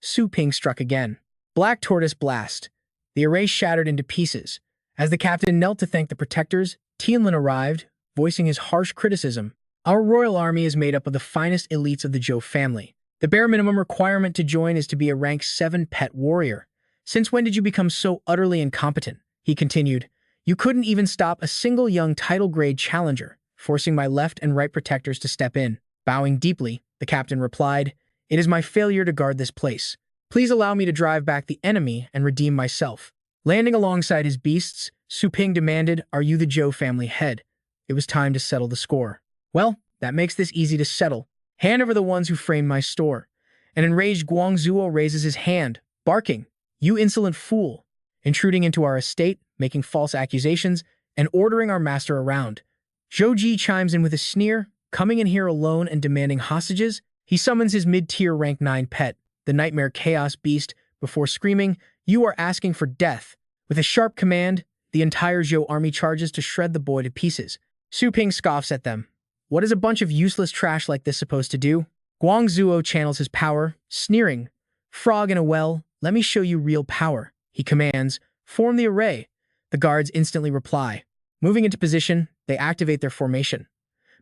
Su Ping struck again. Black Tortoise Blast. The array shattered into pieces. As the captain knelt to thank the protectors, Tianlin arrived, voicing his harsh criticism. "Our royal army is made up of the finest elites of the Zhou family. The bare minimum requirement to join is to be a rank 7 pet warrior. Since when did you become so utterly incompetent?" He continued, "You couldn't even stop a single young title grade challenger, forcing my left and right protectors to step in." Bowing deeply, the captain replied, "It is my failure to guard this place. Please allow me to drive back the enemy and redeem myself." Landing alongside his beasts, Su Ping demanded, "Are you the Zhou family head?" It was time to settle the score. "Well, that makes this easy to settle. Hand over the ones who framed my store." An enraged Guangzhou raises his hand, barking, "You insolent fool! Intruding into our estate, making false accusations, and ordering our master around." Zhouji chimes in with a sneer, "Coming in here alone and demanding hostages?" He summons his mid-tier rank 9 pet, the Nightmare Chaos Beast, before screaming, "You are asking for death." With a sharp command, the entire Zhou army charges to shred the boy to pieces. Su Ping scoffs at them. "What is a bunch of useless trash like this supposed to do?" Guangzhou channels his power, sneering, "Frog in a well, let me show you real power." He commands, "Form the array." The guards instantly reply. Moving into position, they activate their formation.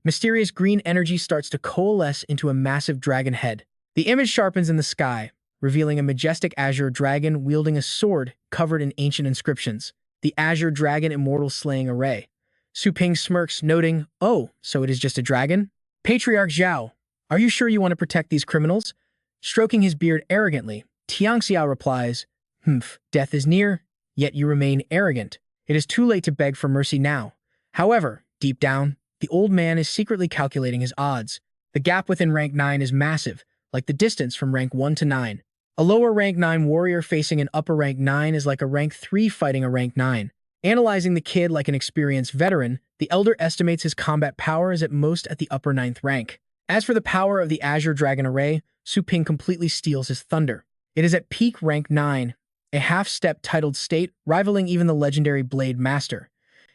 Mysterious green energy starts to coalesce into a massive dragon head. The image sharpens in the sky, revealing a majestic azure dragon wielding a sword covered in ancient inscriptions. The Azure Dragon Immortal Slaying Array. Su Ping smirks, noting, "Oh, so it is just a dragon?" Patriarch Zhao, "Are you sure you want to protect these criminals?" Stroking his beard arrogantly, Tiangxiao replies, "Death is near, yet you remain arrogant. It is too late to beg for mercy now." However, deep down, The old man is secretly calculating his odds. The gap within rank 9 is massive, like the distance from rank 1 to 9. A lower rank 9 warrior facing an upper rank 9 is like a rank 3 fighting a rank 9. Analyzing the kid like an experienced veteran, the elder estimates his combat power is at most at the upper 9th rank. As for the power of the Azure Dragon Array, Su Ping completely steals his thunder. It is at peak rank 9, a half-step titled state, rivaling even the legendary Blade Master.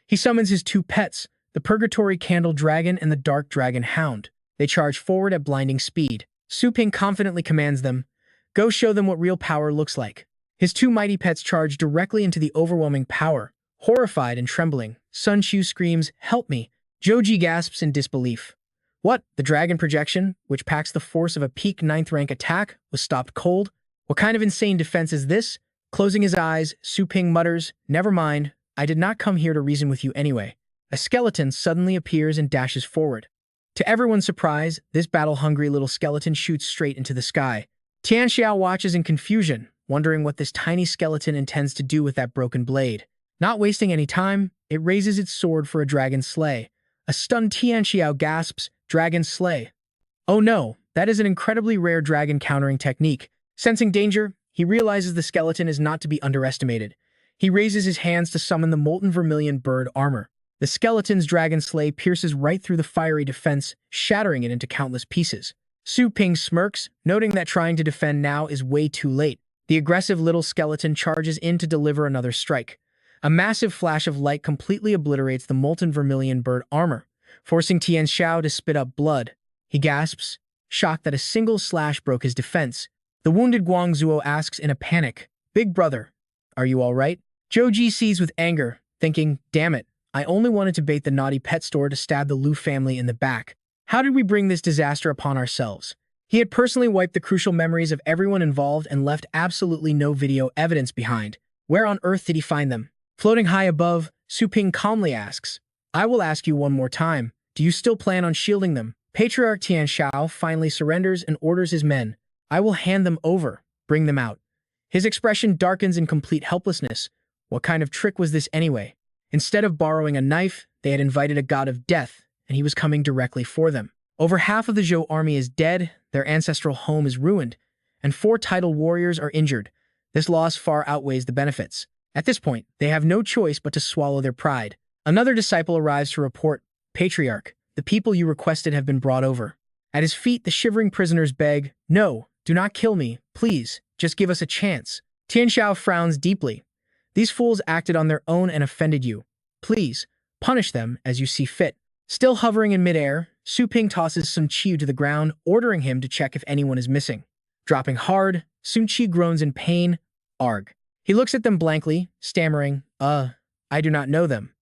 He summons his two pets, the Purgatory Candle Dragon and the Dark Dragon Hound. They charge forward at blinding speed. Su Ping confidently commands them, "Go show them what real power looks like." His two mighty pets charge directly into the overwhelming power. Horrified and trembling, Sun Chu screams, "Help me!" Joji gasps in disbelief. What? The dragon projection, which packs the force of a peak 9th rank attack, was stopped cold? What kind of insane defense is this? Closing his eyes, Su Ping mutters, "Never mind, I did not come here to reason with you anyway." A skeleton suddenly appears and dashes forward. To everyone's surprise, this battle-hungry little skeleton shoots straight into the sky. Tian Xiao watches in confusion, wondering what this tiny skeleton intends to do with that broken blade. Not wasting any time, it raises its sword for a dragon slay. A stunned Tian Xiao gasps, "Dragon slay." Oh no, that is an incredibly rare dragon countering technique. Sensing danger, he realizes the skeleton is not to be underestimated. He raises his hands to summon the molten vermilion bird armor. The skeleton's dragon slay pierces right through the fiery defense, shattering it into countless pieces. Su Ping smirks, noting that trying to defend now is way too late. The aggressive little skeleton charges in to deliver another strike. A massive flash of light completely obliterates the molten vermilion bird armor, forcing Tian Xiao to spit up blood. He gasps, shocked that a single slash broke his defense. The wounded Guangzhuo asks in a panic, "Big brother, are you all right?" Joji sees with anger, thinking, "Damn it, I only wanted to bait the naughty pet store to stab the Lu family in the back. How did we bring this disaster upon ourselves?" He had personally wiped the crucial memories of everyone involved and left absolutely no video evidence behind. Where on earth did he find them? Floating high above, Su Ping calmly asks, "I will ask you one more time. Do you still plan on shielding them?" Patriarch Tian Xiao finally surrenders and orders his men, "I will hand them over. Bring them out." His expression darkens in complete helplessness. What kind of trick was this anyway? Instead of borrowing a knife, they had invited a god of death, and he was coming directly for them. Over half of the Zhou army is dead, their ancestral home is ruined, and 4 titled warriors are injured. This loss far outweighs the benefits. At this point, they have no choice but to swallow their pride. Another disciple arrives to report, "Patriarch, the people you requested have been brought over." At his feet, the shivering prisoners beg, "No, do not kill me, please, just give us a chance." Tian Xiao frowns deeply. "These fools acted on their own and offended you. Please, punish them as you see fit." Still hovering in midair, Su Ping tosses Sun Qiu to the ground, ordering him to check if anyone is missing. Dropping hard, Sun Qiu groans in pain. Arg. He looks at them blankly, stammering, I do not know them."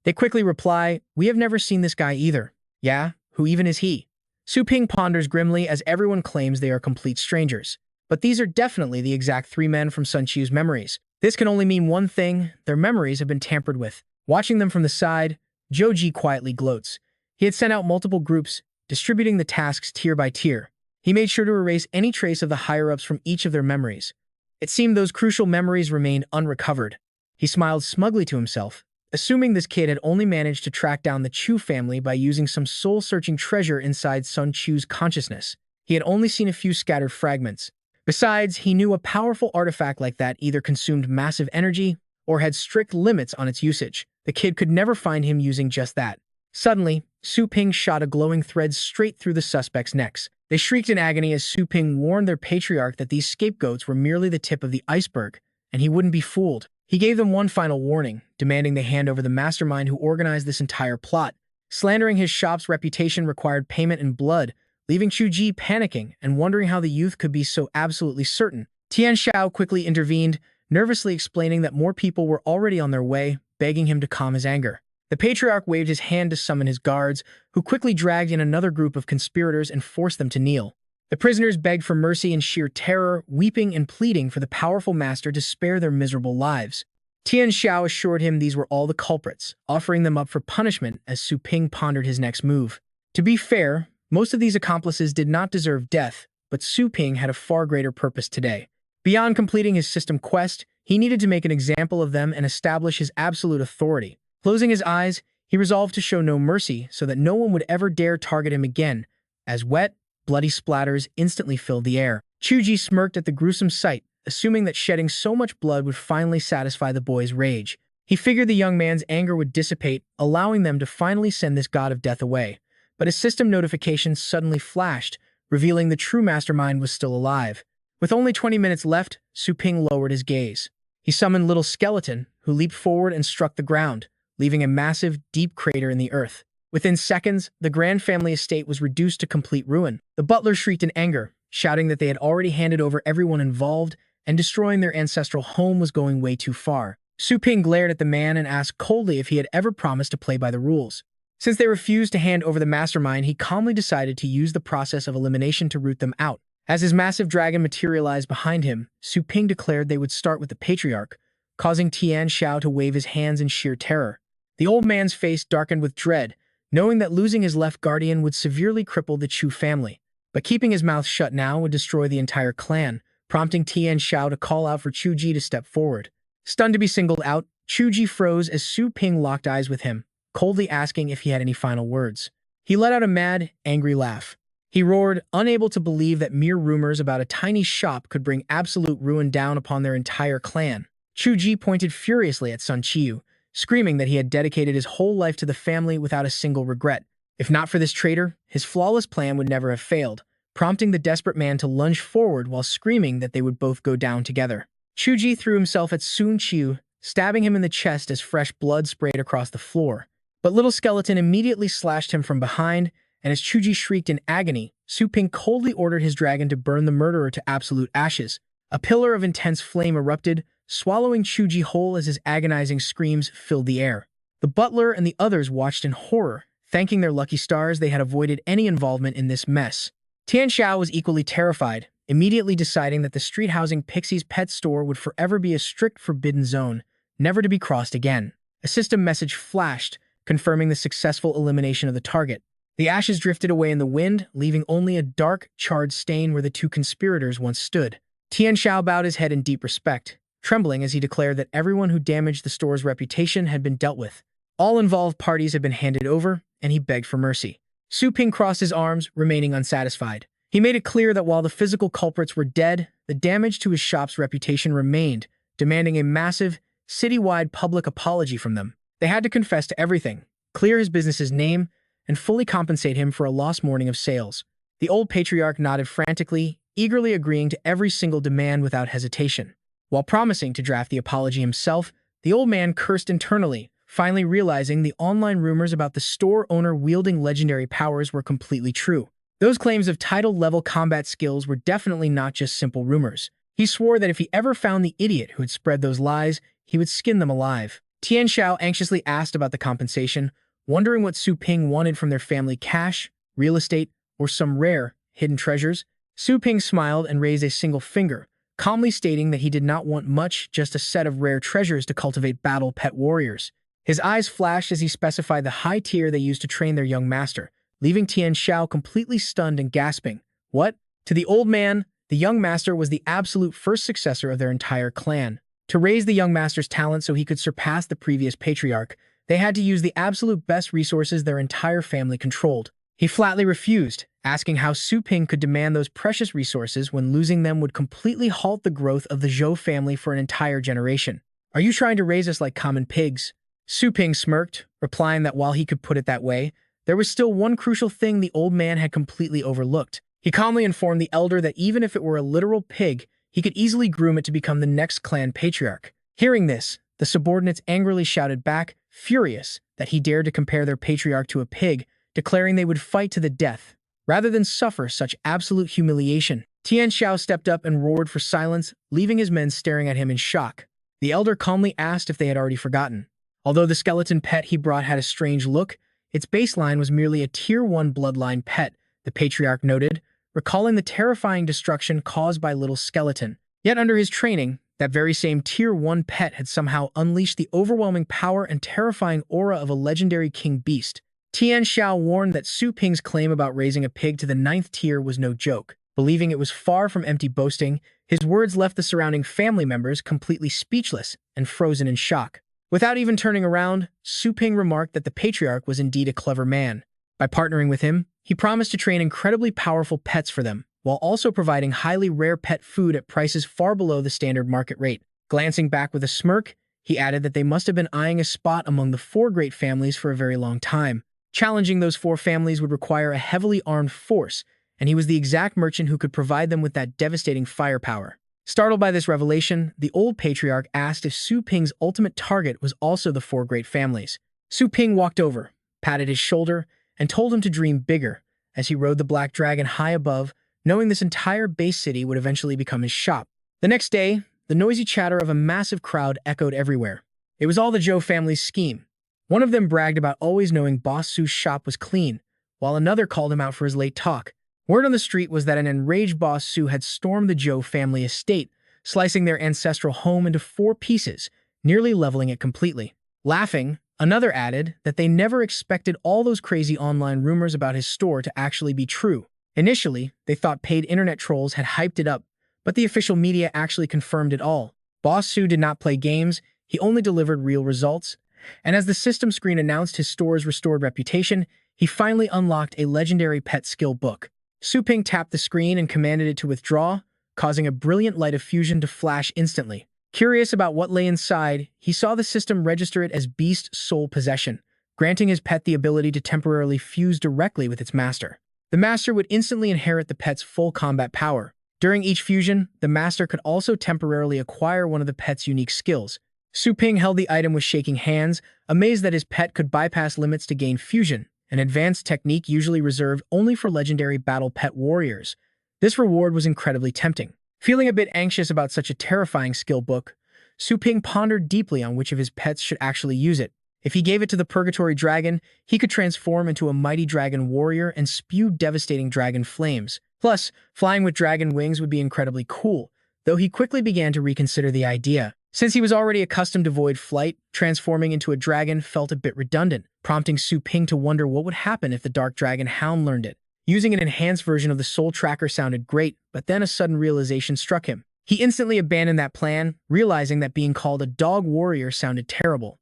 They quickly reply, "We have never seen this guy either." "Yeah, who even is he?" Su Ping ponders grimly as everyone claims they are complete strangers. But these are definitely the exact 3 men from Sun Qiu's memories. This can only mean one thing: their memories have been tampered with. Watching them from the side, Joji quietly gloats. He had sent out multiple groups, distributing the tasks tier by tier. He made sure to erase any trace of the higher-ups from each of their memories. It seemed those crucial memories remained unrecovered. He smiled smugly to himself, assuming this kid had only managed to track down the Chu family by using some soul-searching treasure inside Sun Chu's consciousness. He had only seen a few scattered fragments. Besides, he knew a powerful artifact like that either consumed massive energy or had strict limits on its usage. The kid could never find him using just that. Suddenly, Su Ping shot a glowing thread straight through the suspects' necks. They shrieked in agony as Su Ping warned their patriarch that these scapegoats were merely the tip of the iceberg, and he wouldn't be fooled. He gave them one final warning, demanding they hand over the mastermind who organized this entire plot. Slandering his shop's reputation required payment in blood, leaving Chu Ji panicking and wondering how the youth could be so absolutely certain. Tian Xiao quickly intervened, nervously explaining that more people were already on their way, begging him to calm his anger. The patriarch waved his hand to summon his guards, who quickly dragged in another group of conspirators and forced them to kneel. The prisoners begged for mercy in sheer terror, weeping and pleading for the powerful master to spare their miserable lives. Tian Xiao assured him these were all the culprits, offering them up for punishment as Su Ping pondered his next move. To be fair, most of these accomplices did not deserve death, but Su Ping had a far greater purpose today. Beyond completing his system quest, he needed to make an example of them and establish his absolute authority. Closing his eyes, He resolved to show no mercy so that no one would ever dare target him again, as wet, bloody splatters instantly filled the air. Chuji smirked at the gruesome sight, assuming that shedding so much blood would finally satisfy the boy's rage. He figured the young man's anger would dissipate, allowing them to finally send this god of death away. But a system notification suddenly flashed, revealing the true mastermind was still alive. With only 20 minutes left, Su Ping lowered his gaze. He summoned Little Skeleton, who leaped forward and struck the ground, leaving a massive, deep crater in the earth. Within seconds, the Grand Family estate was reduced to complete ruin. The butler shrieked in anger, shouting that they had already handed over everyone involved, and destroying their ancestral home was going way too far. Su Ping glared at the man and asked coldly if he had ever promised to play by the rules. Since they refused to hand over the mastermind, he calmly decided to use the process of elimination to root them out. As his massive dragon materialized behind him, Su Ping declared they would start with the patriarch, causing Tian Xiao to wave his hands in sheer terror. The old man's face darkened with dread, knowing that losing his left guardian would severely cripple the Chu family. But keeping his mouth shut now would destroy the entire clan, prompting Tian Xiao to call out for Chu Ji to step forward. Stunned to be singled out, Chu Ji froze as Su Ping locked eyes with him, coldly asking if he had any final words. He let out a mad, angry laugh. He roared, unable to believe that mere rumors about a tiny shop could bring absolute ruin down upon their entire clan. Chu Ji pointed furiously at Sun Qiu, screaming that he had dedicated his whole life to the family without a single regret. If not for this traitor, his flawless plan would never have failed, prompting the desperate man to lunge forward while screaming that they would both go down together. Chu Ji threw himself at Sun Qiu, stabbing him in the chest as fresh blood sprayed across the floor. But Little Skeleton immediately slashed him from behind, and as Chu Ji shrieked in agony, Su Ping coldly ordered his dragon to burn the murderer to absolute ashes. A pillar of intense flame erupted, swallowing Chu Ji whole as his agonizing screams filled the air. The butler and the others watched in horror, thanking their lucky stars they had avoided any involvement in this mess. Tian Xiao was equally terrified, immediately deciding that the street housing Pixie's pet store would forever be a strict forbidden zone, never to be crossed again. A system message flashed, confirming the successful elimination of the target. The ashes drifted away in the wind, leaving only a dark, charred stain where the two conspirators once stood. Tian Xiao bowed his head in deep respect, trembling as he declared that everyone who damaged the store's reputation had been dealt with. All involved parties had been handed over, and he begged for mercy. Su Ping crossed his arms, remaining unsatisfied. He made it clear that while the physical culprits were dead, the damage to his shop's reputation remained, demanding a massive, citywide public apology from them. They had to confess to everything, clear his business's name, and fully compensate him for a lost morning of sales. The old patriarch nodded frantically, eagerly agreeing to every single demand without hesitation. While promising to draft the apology himself, the old man cursed internally, finally realizing the online rumors about the store owner wielding legendary powers were completely true. Those claims of title-level combat skills were definitely not just simple rumors. He swore that if he ever found the idiot who had spread those lies, he would skin them alive. Tian Xiao anxiously asked about the compensation, wondering what Su Ping wanted from their family: cash, real estate, or some rare, hidden treasures. Su Ping smiled and raised a single finger, calmly stating that he did not want much, just a set of rare treasures to cultivate battle pet warriors. His eyes flashed as he specified the high tier they used to train their young master, leaving Tian Xiao completely stunned and gasping. What? To the old man, the young master was the absolute first successor of their entire clan. To raise the young master's talent so he could surpass the previous patriarch, they had to use the absolute best resources their entire family controlled. He flatly refused, asking how Su Ping could demand those precious resources when losing them would completely halt the growth of the Zhou family for an entire generation. Are you trying to raise us like common pigs? Su Ping smirked, replying that while he could put it that way, there was still one crucial thing the old man had completely overlooked. He calmly informed the elder that even if it were a literal pig, he could easily groom it to become the next clan patriarch. Hearing this, the subordinates angrily shouted back, furious that he dared to compare their patriarch to a pig, declaring they would fight to the death, rather than suffer such absolute humiliation. Tian Xiao stepped up and roared for silence, leaving his men staring at him in shock. The elder calmly asked if they had already forgotten. Although the skeleton pet he brought had a strange look, its baseline was merely a Tier 1 bloodline pet, the patriarch noted, recalling the terrifying destruction caused by Little Skeleton. Yet under his training, that very same Tier 1 pet had somehow unleashed the overwhelming power and terrifying aura of a legendary king beast. Tian Xiao warned that Su Ping's claim about raising a pig to the 9th tier was no joke. Believing it was far from empty boasting, his words left the surrounding family members completely speechless and frozen in shock. Without even turning around, Su Ping remarked that the patriarch was indeed a clever man. By partnering with him, he promised to train incredibly powerful pets for them, while also providing highly rare pet food at prices far below the standard market rate. Glancing back with a smirk, he added that they must have been eyeing a spot among the 4 great families for a very long time. Challenging those 4 families would require a heavily armed force, and he was the exact merchant who could provide them with that devastating firepower. Startled by this revelation, the old patriarch asked if Su Ping's ultimate target was also the 4 great families. Su Ping walked over, patted his shoulder, and told him to dream bigger, as he rode the black dragon high above, knowing this entire base city would eventually become his shop. The next day, the noisy chatter of a massive crowd echoed everywhere. It was all the Zhou family's scheme. One of them bragged about always knowing Boss Su's shop was clean, while another called him out for his late talk. Word on the street was that an enraged Boss Su had stormed the Zhou family estate, slicing their ancestral home into 4 pieces, nearly leveling it completely. Laughing, another added that they never expected all those crazy online rumors about his store to actually be true. Initially, they thought paid internet trolls had hyped it up, but the official media actually confirmed it all. Boss Su did not play games, he only delivered real results, and as the system screen announced his store's restored reputation, he finally unlocked a legendary pet skill book. Su Ping tapped the screen and commanded it to withdraw, causing a brilliant light of fusion to flash instantly. Curious about what lay inside, he saw the system register it as Beast Soul Possession, granting his pet the ability to temporarily fuse directly with its master. The master would instantly inherit the pet's full combat power. During each fusion, the master could also temporarily acquire one of the pet's unique skills. Su Ping held the item with shaking hands, amazed that his pet could bypass limits to gain fusion, an advanced technique usually reserved only for legendary battle pet warriors. This reward was incredibly tempting. Feeling a bit anxious about such a terrifying skill book, Su Ping pondered deeply on which of his pets should actually use it. If he gave it to the Purgatory Dragon, he could transform into a mighty dragon warrior and spew devastating dragon flames. Plus, flying with dragon wings would be incredibly cool, though he quickly began to reconsider the idea. Since he was already accustomed to void flight, transforming into a dragon felt a bit redundant, prompting Su Ping to wonder what would happen if the Dark Dragon Hound learned it. Using an enhanced version of the Soul Tracker sounded great, but then a sudden realization struck him. He instantly abandoned that plan, realizing that being called a dog warrior sounded terrible.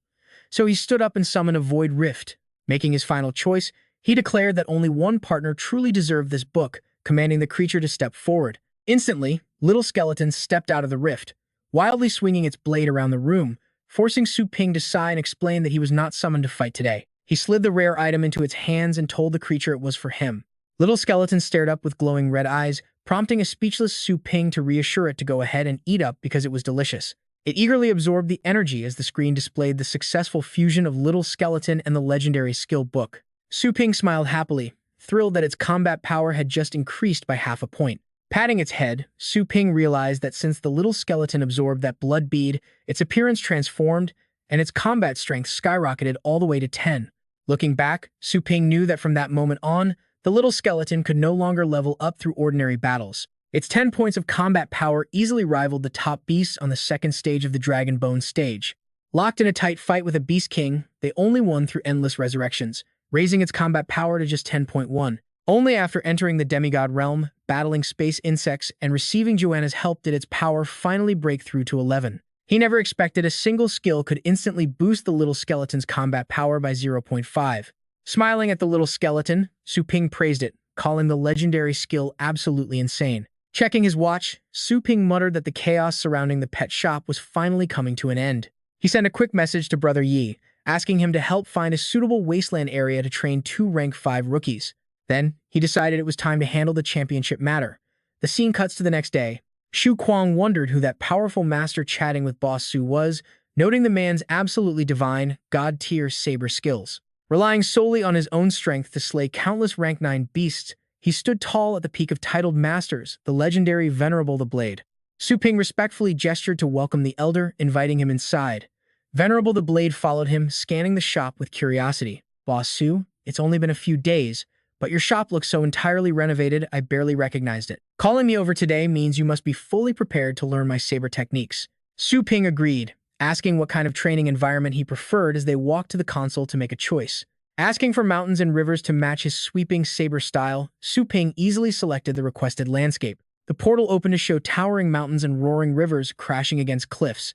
So he stood up and summoned a Void Rift. Making his final choice, he declared that only one partner truly deserved this book, commanding the creature to step forward. Instantly, Little Skeleton stepped out of the rift, wildly swinging its blade around the room, forcing Su Ping to sigh and explain that he was not summoned to fight today. He slid the rare item into its hands and told the creature it was for him. Little Skeleton stared up with glowing red eyes, prompting a speechless Su Ping to reassure it to go ahead and eat up because it was delicious. It eagerly absorbed the energy as the screen displayed the successful fusion of Little Skeleton and the legendary skill book. Su Ping smiled happily, thrilled that its combat power had just increased by half a point. Patting its head, Su Ping realized that since the Little Skeleton absorbed that blood bead, its appearance transformed, and its combat strength skyrocketed all the way to 10. Looking back, Su Ping knew that from that moment on, the Little Skeleton could no longer level up through ordinary battles. Its 10 points of combat power easily rivaled the top beasts on the second stage of the Dragon Bone stage. Locked in a tight fight with a Beast King, they only won through endless resurrections, raising its combat power to just 10.1. Only after entering the demigod realm, battling space insects, and receiving Joanna's help did its power finally break through to 11. He never expected a single skill could instantly boost the Little Skeleton's combat power by 0.5. Smiling at the Little Skeleton, Su Ping praised it, calling the legendary skill absolutely insane. Checking his watch, Su Ping muttered that the chaos surrounding the pet shop was finally coming to an end. He sent a quick message to Brother Yi, asking him to help find a suitable wasteland area to train 2 rank 5 rookies. Then, he decided it was time to handle the championship matter. The scene cuts to the next day. Shu Kuang wondered who that powerful master chatting with Boss Su was, noting the man's absolutely divine, god-tier saber skills. Relying solely on his own strength to slay countless rank 9 beasts, he stood tall at the peak of titled masters, the legendary Venerable the Blade. Su Ping respectfully gestured to welcome the elder, inviting him inside. Venerable the Blade followed him, scanning the shop with curiosity. Boss Su, it's only been a few days, but your shop looks so entirely renovated I barely recognized it. Calling me over today means you must be fully prepared to learn my saber techniques. Su Ping agreed, asking what kind of training environment he preferred as they walked to the console to make a choice. Asking for mountains and rivers to match his sweeping saber style, Su Ping easily selected the requested landscape. The portal opened to show towering mountains and roaring rivers crashing against cliffs,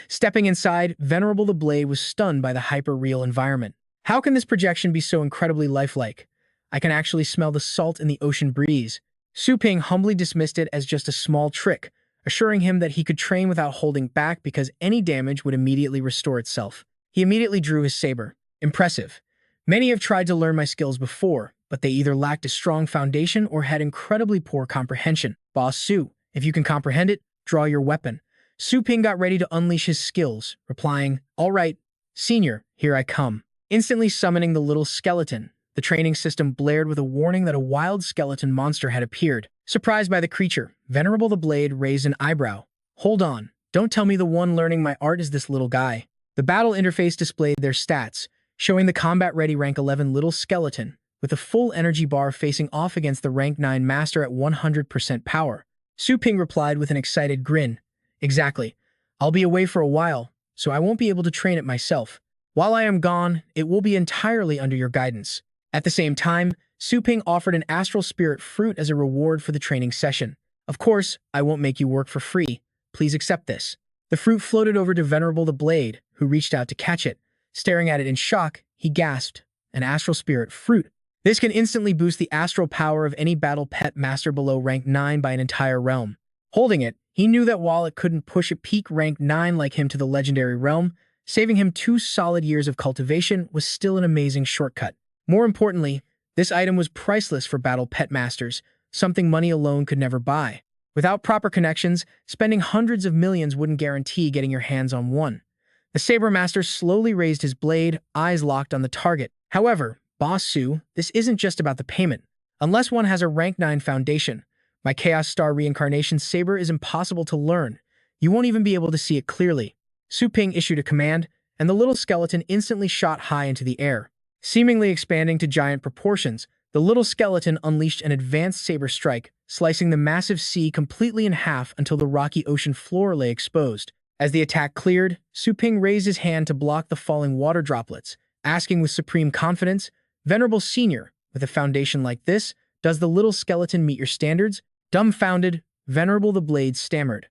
Stepping inside, Venerable the Blade was stunned by the hyper-real environment. How can this projection be so incredibly lifelike? I can actually smell the salt in the ocean breeze. Su Ping humbly dismissed it as just a small trick, assuring him that he could train without holding back because any damage would immediately restore itself. He immediately drew his saber. Impressive. Many have tried to learn my skills before, but they either lacked a strong foundation or had incredibly poor comprehension. Boss Su, if you can comprehend it, draw your weapon. Su Ping got ready to unleash his skills, replying, "All right, senior, here I come." Instantly summoning the little skeleton, the training system blared with a warning that a wild skeleton monster had appeared. Surprised by the creature, Venerable the Blade raised an eyebrow. "Hold on, don't tell me the one learning my art is this little guy." The battle interface displayed their stats, showing the combat-ready rank 11 little skeleton, with a full energy bar facing off against the rank 9 master at 100% power. Su Ping replied with an excited grin. "Exactly. I'll be away for a while, so I won't be able to train it myself. While I am gone, it will be entirely under your guidance." At the same time, Su Ping offered an astral spirit fruit as a reward for the training session. "Of course, I won't make you work for free. Please accept this." The fruit floated over to Venerable the Blade, who reached out to catch it. Staring at it in shock, he gasped, "An astral spirit fruit. This can instantly boost the astral power of any battle pet master below rank 9 by an entire realm." Holding it, he knew that while it couldn't push a peak rank 9 like him to the legendary realm, saving him 2 solid years of cultivation was still an amazing shortcut. More importantly, this item was priceless for battle pet masters, something money alone could never buy. Without proper connections, spending hundreds of millions wouldn't guarantee getting your hands on one. The Saber Master slowly raised his blade, eyes locked on the target. "However, Boss Su, this isn't just about the payment. Unless one has a rank 9 foundation, my Chaos Star Reincarnation Saber is impossible to learn. You won't even be able to see it clearly." Su Ping issued a command, and the little skeleton instantly shot high into the air. Seemingly expanding to giant proportions, the little skeleton unleashed an advanced saber strike, slicing the massive sea completely in half until the rocky ocean floor lay exposed. As the attack cleared, Su Ping raised his hand to block the falling water droplets, asking with supreme confidence, "Venerable Senior, with a foundation like this, does the little skeleton meet your standards?" Dumbfounded, Venerable the Blade stammered.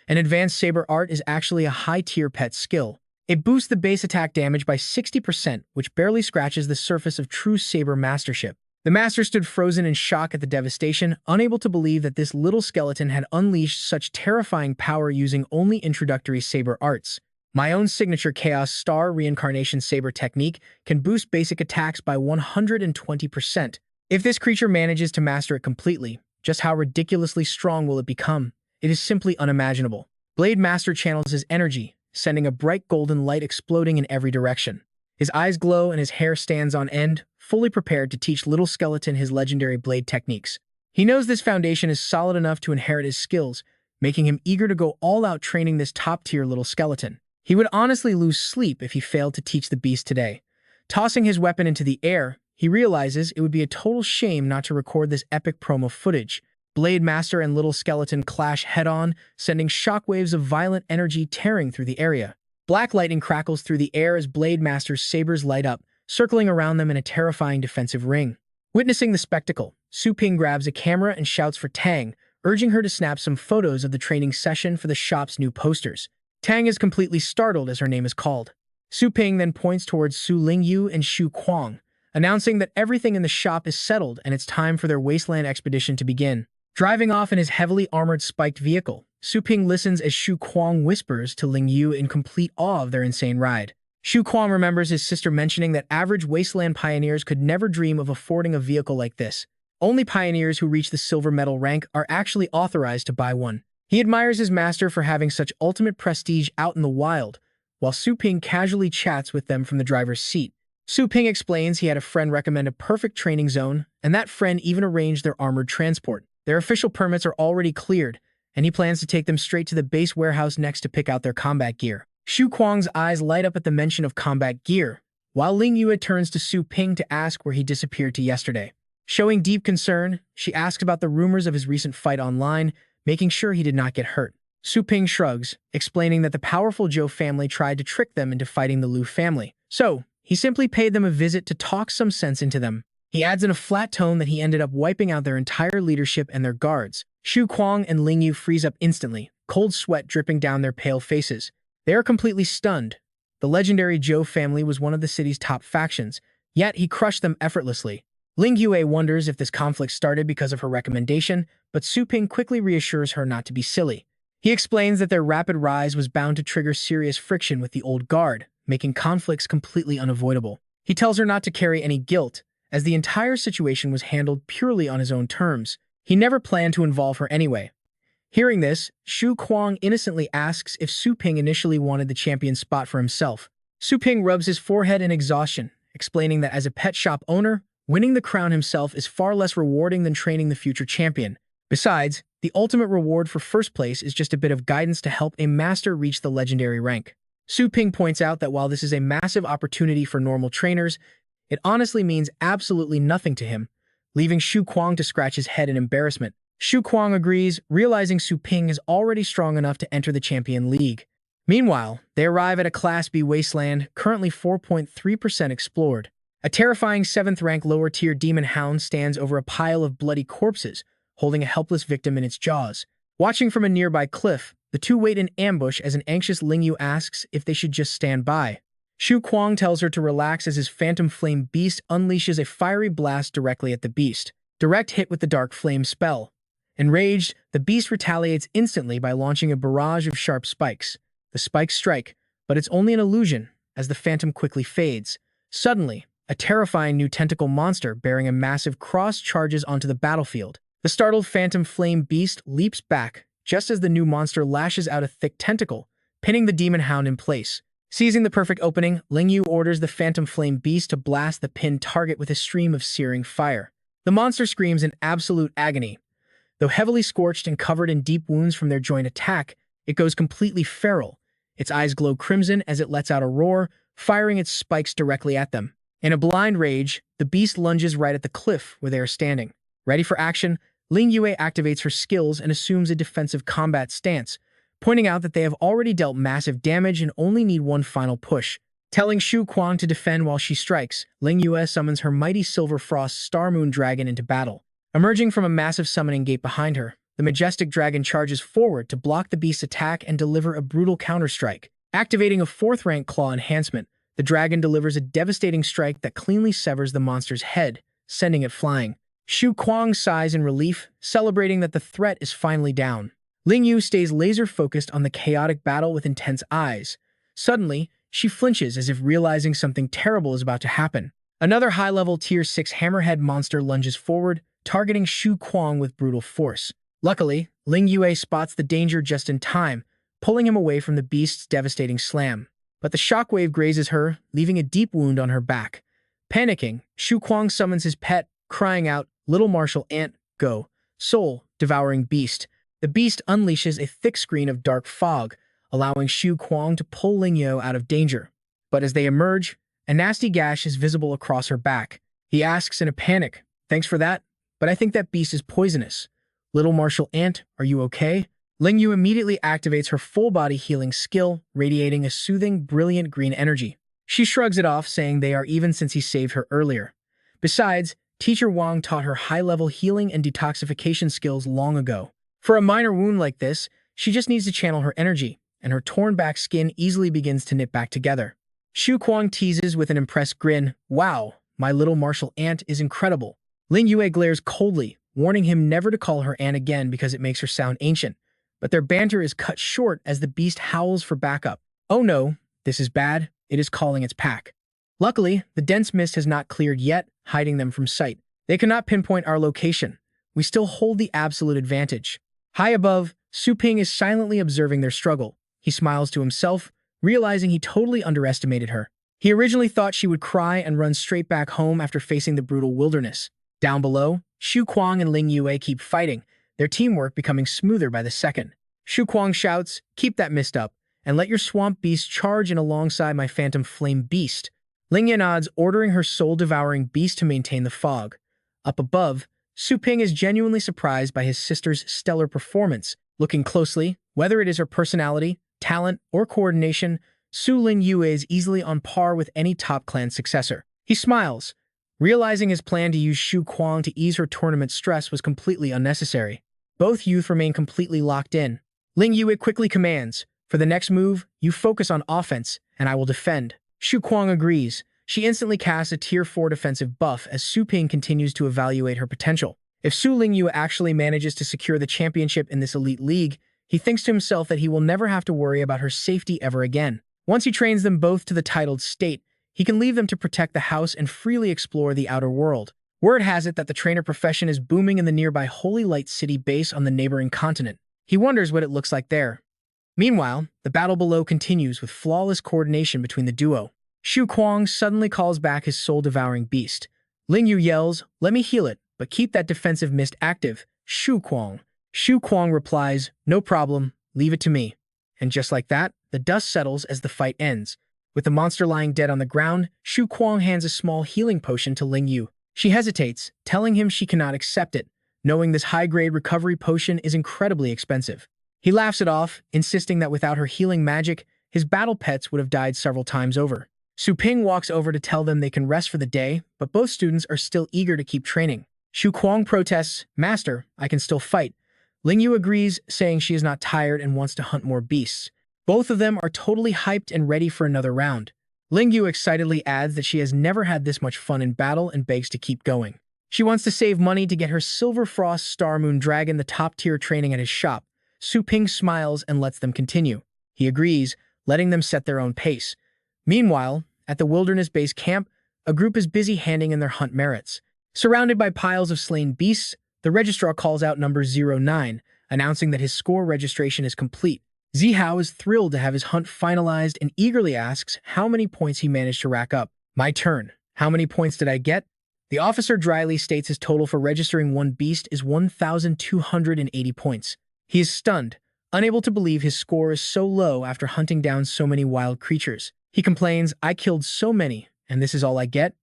"An advanced saber art is actually a high-tier pet skill. It boosts the base attack damage by 60%, which barely scratches the surface of true saber mastership." The master stood frozen in shock at the devastation, unable to believe that this little skeleton had unleashed such terrifying power using only introductory saber arts. "My own signature Chaos Star Reincarnation Saber technique can boost basic attacks by 120%. If this creature manages to master it completely, just how ridiculously strong will it become? It is simply unimaginable." Blade Master channels his energy, sending a bright golden light exploding in every direction. His eyes glow and his hair stands on end, fully prepared to teach little skeleton his legendary blade techniques. He knows this foundation is solid enough to inherit his skills, making him eager to go all out training this top-tier little skeleton. He would honestly lose sleep if he failed to teach the beast today. Tossing his weapon into the air, he realizes it would be a total shame not to record this epic promo footage. Blade Master and little skeleton clash head-on, sending shockwaves of violent energy tearing through the area. Black lightning crackles through the air as Blade Master's sabers light up, circling around them in a terrifying defensive ring. Witnessing the spectacle, Su Ping grabs a camera and shouts for Tang, urging her to snap some photos of the training session for the shop's new posters. Tang is completely startled as her name is called. Su Ping then points towards Su Lingyu and Shu Kuang, announcing that everything in the shop is settled and it's time for their wasteland expedition to begin. Driving off in his heavily armored spiked vehicle, Su Ping listens as Shu Kuang whispers to Ling Yu in complete awe of their insane ride. Shu Kuang remembers his sister mentioning that average wasteland pioneers could never dream of affording a vehicle like this. Only pioneers who reach the silver medal rank are actually authorized to buy one. He admires his master for having such ultimate prestige out in the wild, while Su Ping casually chats with them from the driver's seat. Su Ping explains he had a friend recommend a perfect training zone, and that friend even arranged their armored transport. Their official permits are already cleared, and he plans to take them straight to the base warehouse next to pick out their combat gear. Shu Kuang's eyes light up at the mention of combat gear, while Ling Yu turns to Su Ping to ask where he disappeared to yesterday. Showing deep concern, she asks about the rumors of his recent fight online, making sure he did not get hurt. Su Ping shrugs, explaining that the powerful Zhou family tried to trick them into fighting the Liu family. So, he simply paid them a visit to talk some sense into them. He adds in a flat tone that he ended up wiping out their entire leadership and their guards. Shu Kuang and Ling Yu freeze up instantly, cold sweat dripping down their pale faces. They are completely stunned. The legendary Zhou family was one of the city's top factions, yet he crushed them effortlessly. Ling Yue wonders if this conflict started because of her recommendation, but Su Ping quickly reassures her not to be silly. He explains that their rapid rise was bound to trigger serious friction with the old guard, making conflicts completely unavoidable. He tells her not to carry any guilt, as the entire situation was handled purely on his own terms. He never planned to involve her anyway. Hearing this, Shu Kuang innocently asks if Su Ping initially wanted the champion spot for himself. Su Ping rubs his forehead in exhaustion, explaining that as a pet shop owner, winning the crown himself is far less rewarding than training the future champion. Besides, the ultimate reward for first place is just a bit of guidance to help a master reach the legendary rank. Su Ping points out that while this is a massive opportunity for normal trainers, it honestly means absolutely nothing to him, leaving Shu Kuang to scratch his head in embarrassment. Shu Kuang agrees, realizing Su Ping is already strong enough to enter the Champion League. Meanwhile, they arrive at a Class B wasteland, currently 4.3% explored. A terrifying 7th-rank lower-tier demon hound stands over a pile of bloody corpses, holding a helpless victim in its jaws. Watching from a nearby cliff, the two wait in ambush as an anxious Ling Yu asks if they should just stand by. Shu Kuang tells her to relax as his phantom flame beast unleashes a fiery blast directly at the beast. Direct hit with the dark flame spell. Enraged, the beast retaliates instantly by launching a barrage of sharp spikes. The spikes strike, but it's only an illusion, as the phantom quickly fades. Suddenly, a terrifying new tentacle monster bearing a massive cross charges onto the battlefield. The startled phantom flame beast leaps back, just as the new monster lashes out a thick tentacle, pinning the demon hound in place. Seizing the perfect opening, Ling Yu orders the phantom flame beast to blast the pinned target with a stream of searing fire. The monster screams in absolute agony. Though heavily scorched and covered in deep wounds from their joint attack, it goes completely feral. Its eyes glow crimson as it lets out a roar, firing its spikes directly at them. In a blind rage, the beast lunges right at the cliff where they are standing. Ready for action, Ling Yue activates her skills and assumes a defensive combat stance, pointing out that they have already dealt massive damage and only need one final push. Telling Shu Kuang to defend while she strikes, Ling Yue summons her mighty Silver Frost Star Moon Dragon into battle. Emerging from a massive summoning gate behind her, the majestic dragon charges forward to block the beast's attack and deliver a brutal counterstrike. Activating a 4th-rank claw enhancement, the dragon delivers a devastating strike that cleanly severs the monster's head, sending it flying. Shu Kuang sighs in relief, celebrating that the threat is finally down. Ling Yu stays laser-focused on the chaotic battle with intense eyes. Suddenly, she flinches as if realizing something terrible is about to happen. Another high-level Tier 6 hammerhead monster lunges forward, targeting Shu Kuang with brutal force. Luckily, Ling Yue spots the danger just in time, pulling him away from the beast's devastating slam. But the shockwave grazes her, leaving a deep wound on her back. Panicking, Shu Kuang summons his pet, crying out, "Little martial ant, go, soul-devouring beast." The beast unleashes a thick screen of dark fog, allowing Shu Kuang to pull Ling Yue out of danger. But as they emerge, a nasty gash is visible across her back. He asks in a panic, "Thanks for that, but I think that beast is poisonous. Little martial ant, are you okay?" Ling Yu immediately activates her full-body healing skill, radiating a soothing, brilliant green energy. She shrugs it off, saying they are even since he saved her earlier. Besides, Teacher Wang taught her high-level healing and detoxification skills long ago. For a minor wound like this, she just needs to channel her energy, and her torn-back skin easily begins to knit back together. Shu Kuang teases with an impressed grin, "Wow, my little martial ant is incredible." Ling Yue glares coldly, warning him never to call her ant again because it makes her sound ancient. But their banter is cut short as the beast howls for backup. Oh no, this is bad. It is calling its pack. Luckily, the dense mist has not cleared yet, hiding them from sight. They cannot pinpoint our location. We still hold the absolute advantage. High above, Su Ping is silently observing their struggle. He smiles to himself, realizing he totally underestimated her. He originally thought she would cry and run straight back home after facing the brutal wilderness. Down below, Shu Kuang and Ling Yue keep fighting, their teamwork becoming smoother by the second. Shu Kuang shouts, "Keep that mist up, and let your swamp beast charge in alongside my phantom flame beast." Ling Yue nods, ordering her soul-devouring beast to maintain the fog. Up above, Su Ping is genuinely surprised by his sister's stellar performance. Looking closely, whether it is her personality, talent, or coordination, Su Ling Yue is easily on par with any top clan successor. He smiles, realizing his plan to use Shu Kuang to ease her tournament stress was completely unnecessary. Both youth remain completely locked in. Ling Yue quickly commands, For the next move, you focus on offense, and I will defend. Xu Kuang agrees. She instantly casts a Tier 4 defensive buff as Su Ping continues to evaluate her potential. If Su Lingyu actually manages to secure the championship in this elite league, he thinks to himself that he will never have to worry about her safety ever again. Once he trains them both to the titled state, he can leave them to protect the house and freely explore the outer world. Word has it that the trainer profession is booming in the nearby Holy Light City base on the neighboring continent. He wonders what it looks like there. Meanwhile, the battle below continues with flawless coordination between the duo. Xu Kuang suddenly calls back his soul-devouring beast. Lingyu yells, "Let me heal it, but keep that defensive mist active, Xu Kuang." Xu Kuang replies, "No problem, leave it to me." And just like that, the dust settles as the fight ends. With the monster lying dead on the ground, Xu Kuang hands a small healing potion to Lingyu. She hesitates, telling him she cannot accept it, knowing this high-grade recovery potion is incredibly expensive. He laughs it off, insisting that without her healing magic, his battle pets would have died several times over. Su Ping walks over to tell them they can rest for the day, but both students are still eager to keep training. Xu Kuang protests, "Master, I can still fight." Lingyu agrees, saying she is not tired and wants to hunt more beasts. Both of them are totally hyped and ready for another round. Lingyu excitedly adds that she has never had this much fun in battle and begs to keep going. She wants to save money to get her Silver Frost Star Moon Dragon the top-tier training at his shop. Su Ping smiles and lets them continue. He agrees, letting them set their own pace. Meanwhile, at the Wilderness Base camp, a group is busy handing in their hunt merits. Surrounded by piles of slain beasts, the registrar calls out number 09, announcing that his score registration is complete. Zihao is thrilled to have his hunt finalized and eagerly asks how many points he managed to rack up. "My turn. How many points did I get?" The officer dryly states his total for registering one beast is 1,280 points. He is stunned, unable to believe his score is so low after hunting down so many wild creatures. He complains, "I killed so many, and this is all I get?"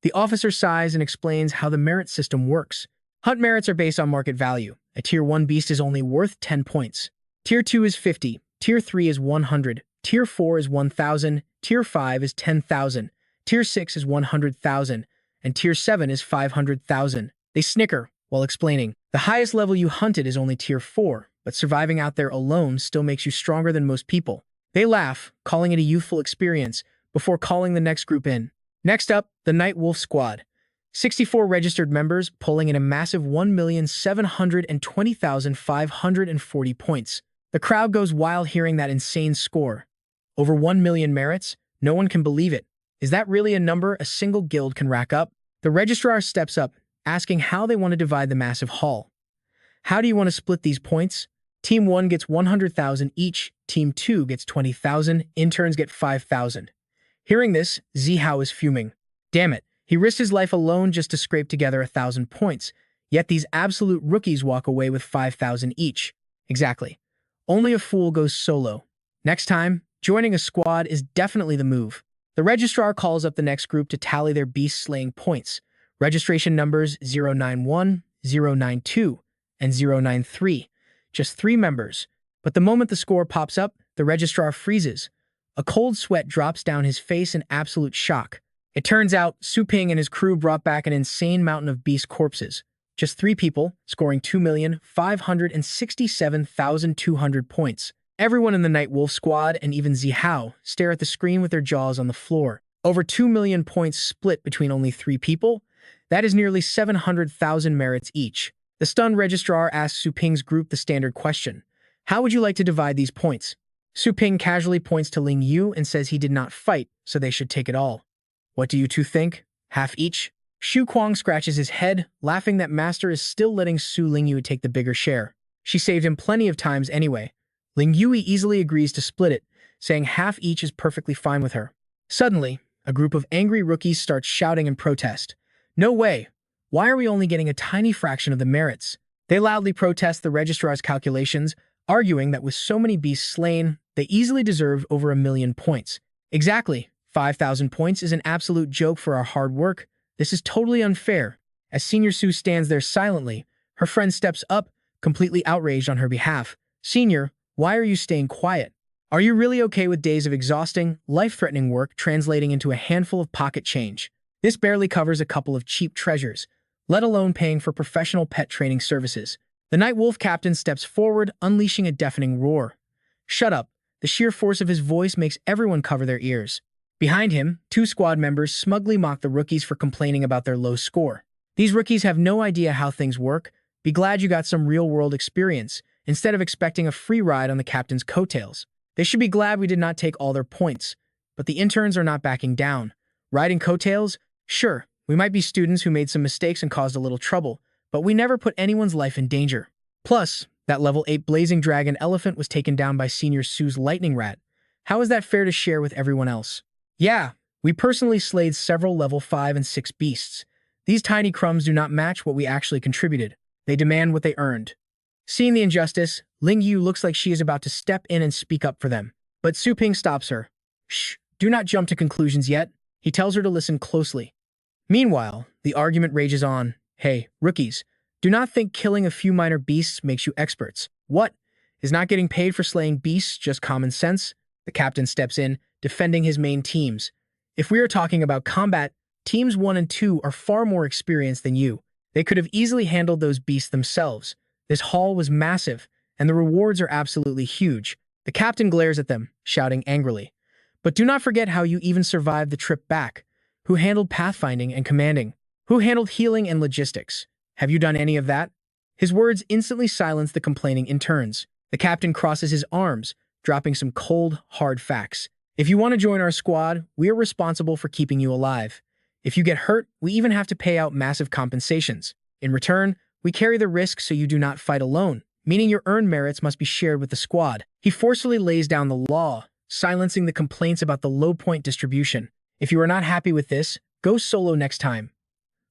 The officer sighs and explains how the merit system works. Hunt merits are based on market value. A Tier 1 beast is only worth 10 points. Tier 2 is 50, Tier 3 is 100, Tier 4 is 1,000, Tier 5 is 10,000, Tier 6 is 100,000, and Tier 7 is 500,000. They snicker while explaining, "The highest level you hunted is only Tier 4, but surviving out there alone still makes you stronger than most people." They laugh, calling it a youthful experience, before calling the next group in. Next up, the Night Wolf Squad. 64 registered members, pulling in a massive 1,720,540 points. The crowd goes wild hearing that insane score. Over 1 million merits? No one can believe it. Is that really a number a single guild can rack up? The registrar steps up, asking how they want to divide the massive haul. "How do you want to split these points? Team 1 gets 100,000 each, Team 2 gets 20,000, interns get 5,000. Hearing this, Zihao is fuming. Damn it, he risked his life alone just to scrape together 1,000 points, yet these absolute rookies walk away with 5,000 each. Exactly. Only a fool goes solo. Next time, joining a squad is definitely the move. The registrar calls up the next group to tally their beast-slaying points. Registration numbers 091, 092, and 093. Just 3 members. But the moment the score pops up, the registrar freezes. A cold sweat drops down his face in absolute shock. It turns out Su Ping and his crew brought back an insane mountain of beast corpses. Just 3 people, scoring 2,567,200 points. Everyone in the Night Wolf Squad, and even Zihao, stare at the screen with their jaws on the floor. Over 2 million points split between only 3 people? That is nearly 700,000 merits each. The stunned registrar asks Su Ping's group the standard question. "How would you like to divide these points?" Su Ping casually points to Ling Yu and says he did not fight, so they should take it all. "What do you two think? Half each?" Xu Kuang scratches his head, laughing that Master is still letting Su Lingyu take the bigger share. She saved him plenty of times anyway. Ling Yui easily agrees to split it, saying half each is perfectly fine with her. Suddenly, a group of angry rookies starts shouting in protest. "No way! Why are we only getting a tiny fraction of the merits?" They loudly protest the registrar's calculations, arguing that with so many beasts slain, they easily deserve over 1 million points. Exactly, 5,000 points is an absolute joke for our hard work. This is totally unfair. As Senior Su stands there silently, her friend steps up, completely outraged on her behalf. "Senior, why are you staying quiet? Are you really okay with days of exhausting, life-threatening work translating into a handful of pocket change? This barely covers a couple of cheap treasures, let alone paying for professional pet training services." The Night Wolf captain steps forward, unleashing a deafening roar. "Shut up. The sheer force of his voice makes everyone cover their ears. Behind him, two squad members smugly mock the rookies for complaining about their low score. These rookies have no idea how things work. Be glad you got some real-world experience, instead of expecting a free ride on the captain's coattails. They should be glad we did not take all their points. But the interns are not backing down. Riding coattails? Sure, we might be students who made some mistakes and caused a little trouble, but we never put anyone's life in danger. Plus, that level 8 Blazing Dragon Elephant was taken down by Senior Sue's Lightning Rat. How is that fair to share with everyone else? Yeah, we personally slayed several level 5 and 6 beasts. These tiny crumbs do not match what we actually contributed. They demand what they earned. Seeing the injustice, Ling Yu looks like she is about to step in and speak up for them. But Su Ping stops her. Shh, do not jump to conclusions yet. He tells her to listen closely. Meanwhile, the argument rages on. Hey, rookies, do not think killing a few minor beasts makes you experts. What? Is not getting paid for slaying beasts just common sense? The captain steps in, defending his main teams. If we are talking about combat, teams 1 and 2 are far more experienced than you. They could have easily handled those beasts themselves. This haul was massive, and the rewards are absolutely huge. The captain glares at them, shouting angrily. But do not forget how you even survived the trip back. Who handled pathfinding and commanding? Who handled healing and logistics? Have you done any of that? His words instantly silence the complaining interns. The captain crosses his arms, dropping some cold, hard facts. If you want to join our squad, we are responsible for keeping you alive. If you get hurt, we even have to pay out massive compensations. In return, we carry the risk so you do not fight alone, meaning your earned merits must be shared with the squad. He forcefully lays down the law, silencing the complaints about the low point distribution. If you are not happy with this, go solo next time.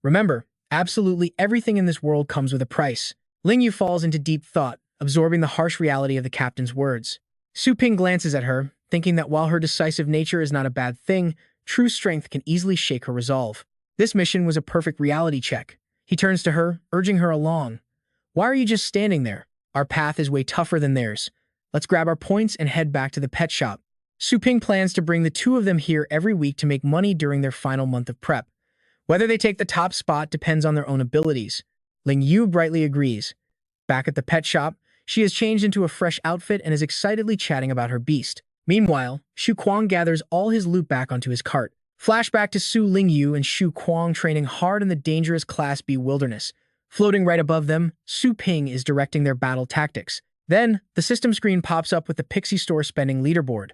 Remember, absolutely everything in this world comes with a price. Ling Yu falls into deep thought, absorbing the harsh reality of the captain's words. Su Ping glances at her, thinking that while her decisive nature is not a bad thing, true strength can easily shake her resolve. This mission was a perfect reality check. He turns to her, urging her along. Why are you just standing there? Our path is way tougher than theirs. Let's grab our points and head back to the pet shop. Su Ping plans to bring the two of them here every week to make money during their final month of prep. Whether they take the top spot depends on their own abilities. Ling Yu brightly agrees. Back at the pet shop, she has changed into a fresh outfit and is excitedly chatting about her beast. Meanwhile, Shu Kuang gathers all his loot back onto his cart. Flashback to Su Ling Yu and Shu Kuang training hard in the dangerous Class B wilderness. Floating right above them, Su Ping is directing their battle tactics. Then, the system screen pops up with the Pixie Store spending leaderboard.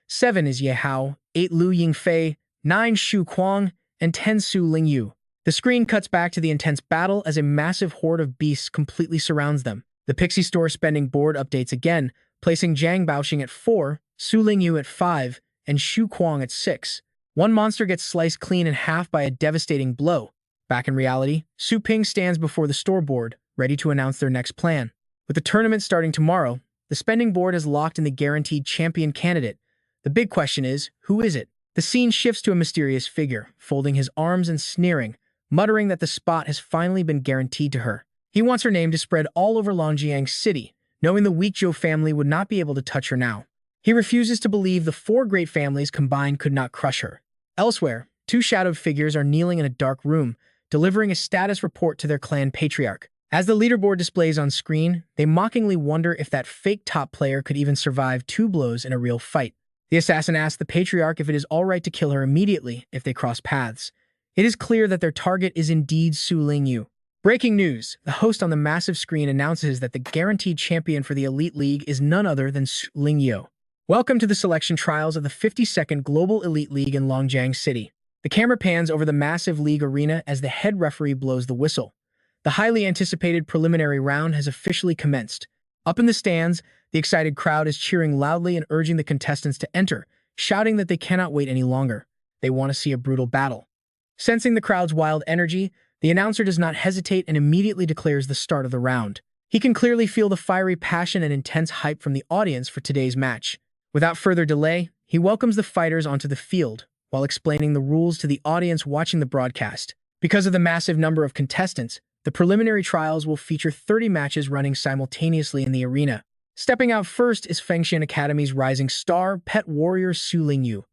7 is Ye Hao, 8 Lu Yingfei, 9 Shu Kuang, and 10 Su Ling Yu. The screen cuts back to the intense battle as a massive horde of beasts completely surrounds them. The Pixie Store spending board updates again, placing Zhang Baoxing at 4, Su Ling Yu at 5, and Shu Kuang at 6. One monster gets sliced clean in half by a devastating blow. Back in reality, Su Ping stands before the store board, ready to announce their next plan. With the tournament starting tomorrow, the spending board has locked in the guaranteed champion candidate. The big question is, who is it? The scene shifts to a mysterious figure, folding his arms and sneering, muttering that the spot has finally been guaranteed to her. He wants her name to spread all over Longjiang City, knowing the weak Zhou family would not be able to touch her now. He refuses to believe the 4 great families combined could not crush her. Elsewhere, 2 shadowed figures are kneeling in a dark room, delivering a status report to their clan patriarch. As the leaderboard displays on screen, they mockingly wonder if that fake top player could even survive 2 blows in a real fight. The assassin asks the patriarch if it is alright to kill her immediately if they cross paths. It is clear that their target is indeed Su Ling Yu. Breaking news, the host on the massive screen announces that the guaranteed champion for the Elite League is none other than Su Ling Yu. Welcome to the selection trials of the 52nd Global Elite League in Longjiang City. The camera pans over the massive league arena as the head referee blows the whistle. The highly anticipated preliminary round has officially commenced. Up in the stands, the excited crowd is cheering loudly and urging the contestants to enter, shouting that they cannot wait any longer. They want to see a brutal battle. Sensing the crowd's wild energy, the announcer does not hesitate and immediately declares the start of the round. He can clearly feel the fiery passion and intense hype from the audience for today's match. Without further delay, he welcomes the fighters onto the field, while explaining the rules to the audience watching the broadcast. Because of the massive number of contestants, the preliminary trials will feature 30 matches running simultaneously in the arena. Stepping out first is Fengshan Academy's rising star, pet warrior Su Ling Yu.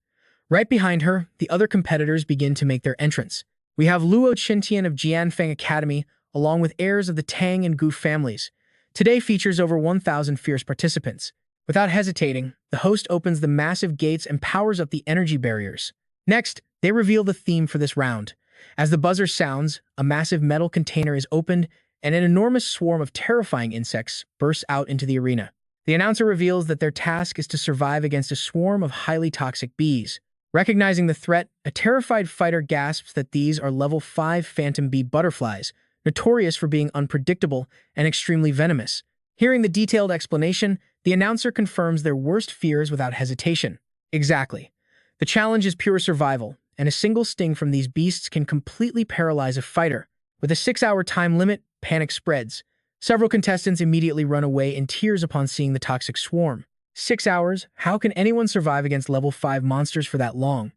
Right behind her, the other competitors begin to make their entrance. We have Luo Qintian of Jianfeng Academy, along with heirs of the Tang and Gu families. Today features over 1,000 fierce participants. Without hesitating, the host opens the massive gates and powers up the energy barriers. Next, they reveal the theme for this round. As the buzzer sounds, a massive metal container is opened, and an enormous swarm of terrifying insects bursts out into the arena. The announcer reveals that their task is to survive against a swarm of highly toxic bees. Recognizing the threat, a terrified fighter gasps that these are level 5 phantom bee butterflies, notorious for being unpredictable and extremely venomous. Hearing the detailed explanation, the announcer confirms their worst fears without hesitation. Exactly. The challenge is pure survival, and a single sting from these beasts can completely paralyze a fighter. With a 6-hour time limit, panic spreads. Several contestants immediately run away in tears upon seeing the toxic swarm. 6 hours? How can anyone survive against level 5 monsters for that long?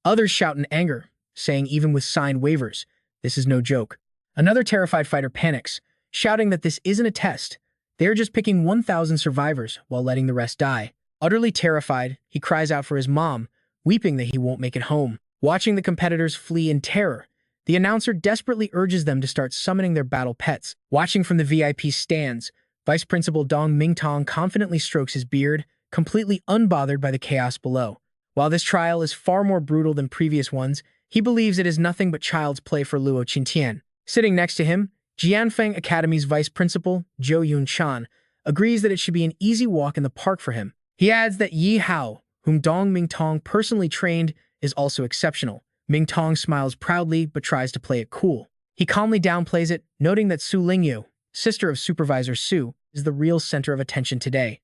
Others shout in anger, saying even with signed waivers, this is no joke. Another terrified fighter panics, shouting that this isn't a test. They are just picking 1,000 survivors while letting the rest die. Utterly terrified, he cries out for his mom, weeping that he won't make it home. Watching the competitors flee in terror, the announcer desperately urges them to start summoning their battle pets. Watching from the VIP stands, Vice Principal Dong Mingtong confidently strokes his beard, completely unbothered by the chaos below. While this trial is far more brutal than previous ones, he believes it is nothing but child's play for Luo Qintian. Sitting next to him, Jianfeng Academy's Vice Principal, Zhou Yunchan, agrees that it should be an easy walk in the park for him. He adds that Yi Hao, whom Dong Mingtong personally trained, is also exceptional. Mingtong smiles proudly but tries to play it cool. He calmly downplays it, noting that Su Lingyu, sister of Supervisor Su, is the real center of attention today.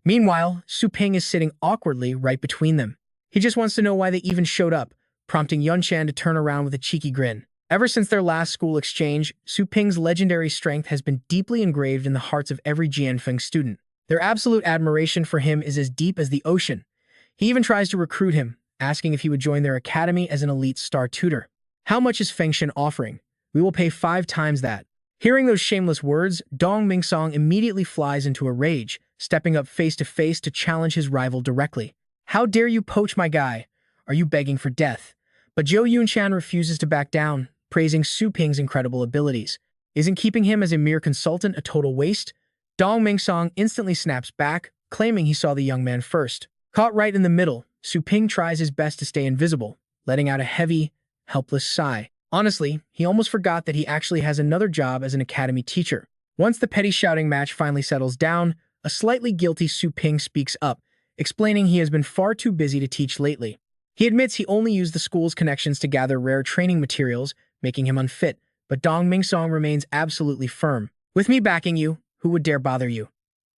Meanwhile, Su Ping is sitting awkwardly right between them. He just wants to know why they even showed up, prompting Yunshan to turn around with a cheeky grin. Ever since their last school exchange, Su Ping's legendary strength has been deeply engraved in the hearts of every Jianfeng student. Their absolute admiration for him is as deep as the ocean. He even tries to recruit him, asking if he would join their academy as an elite star tutor. How much is Fengshen offering? We will pay 5 times that. Hearing those shameless words, Dong Mingsong immediately flies into a rage, stepping up face to face to challenge his rival directly. How dare you poach my guy? Are you begging for death? But Zhou Yunshan refuses to back down, praising Su Ping's incredible abilities. Isn't keeping him as a mere consultant a total waste? Dong Mingsong instantly snaps back, claiming he saw the young man first. Caught right in the middle, Su Ping tries his best to stay invisible, letting out a heavy, helpless sigh. Honestly, he almost forgot that he actually has another job as an academy teacher. Once the petty shouting match finally settles down, a slightly guilty Su Ping speaks up, explaining he has been far too busy to teach lately. He admits he only used the school's connections to gather rare training materials, making him unfit, but Dong Mingsong remains absolutely firm. With me backing you, who would dare bother you?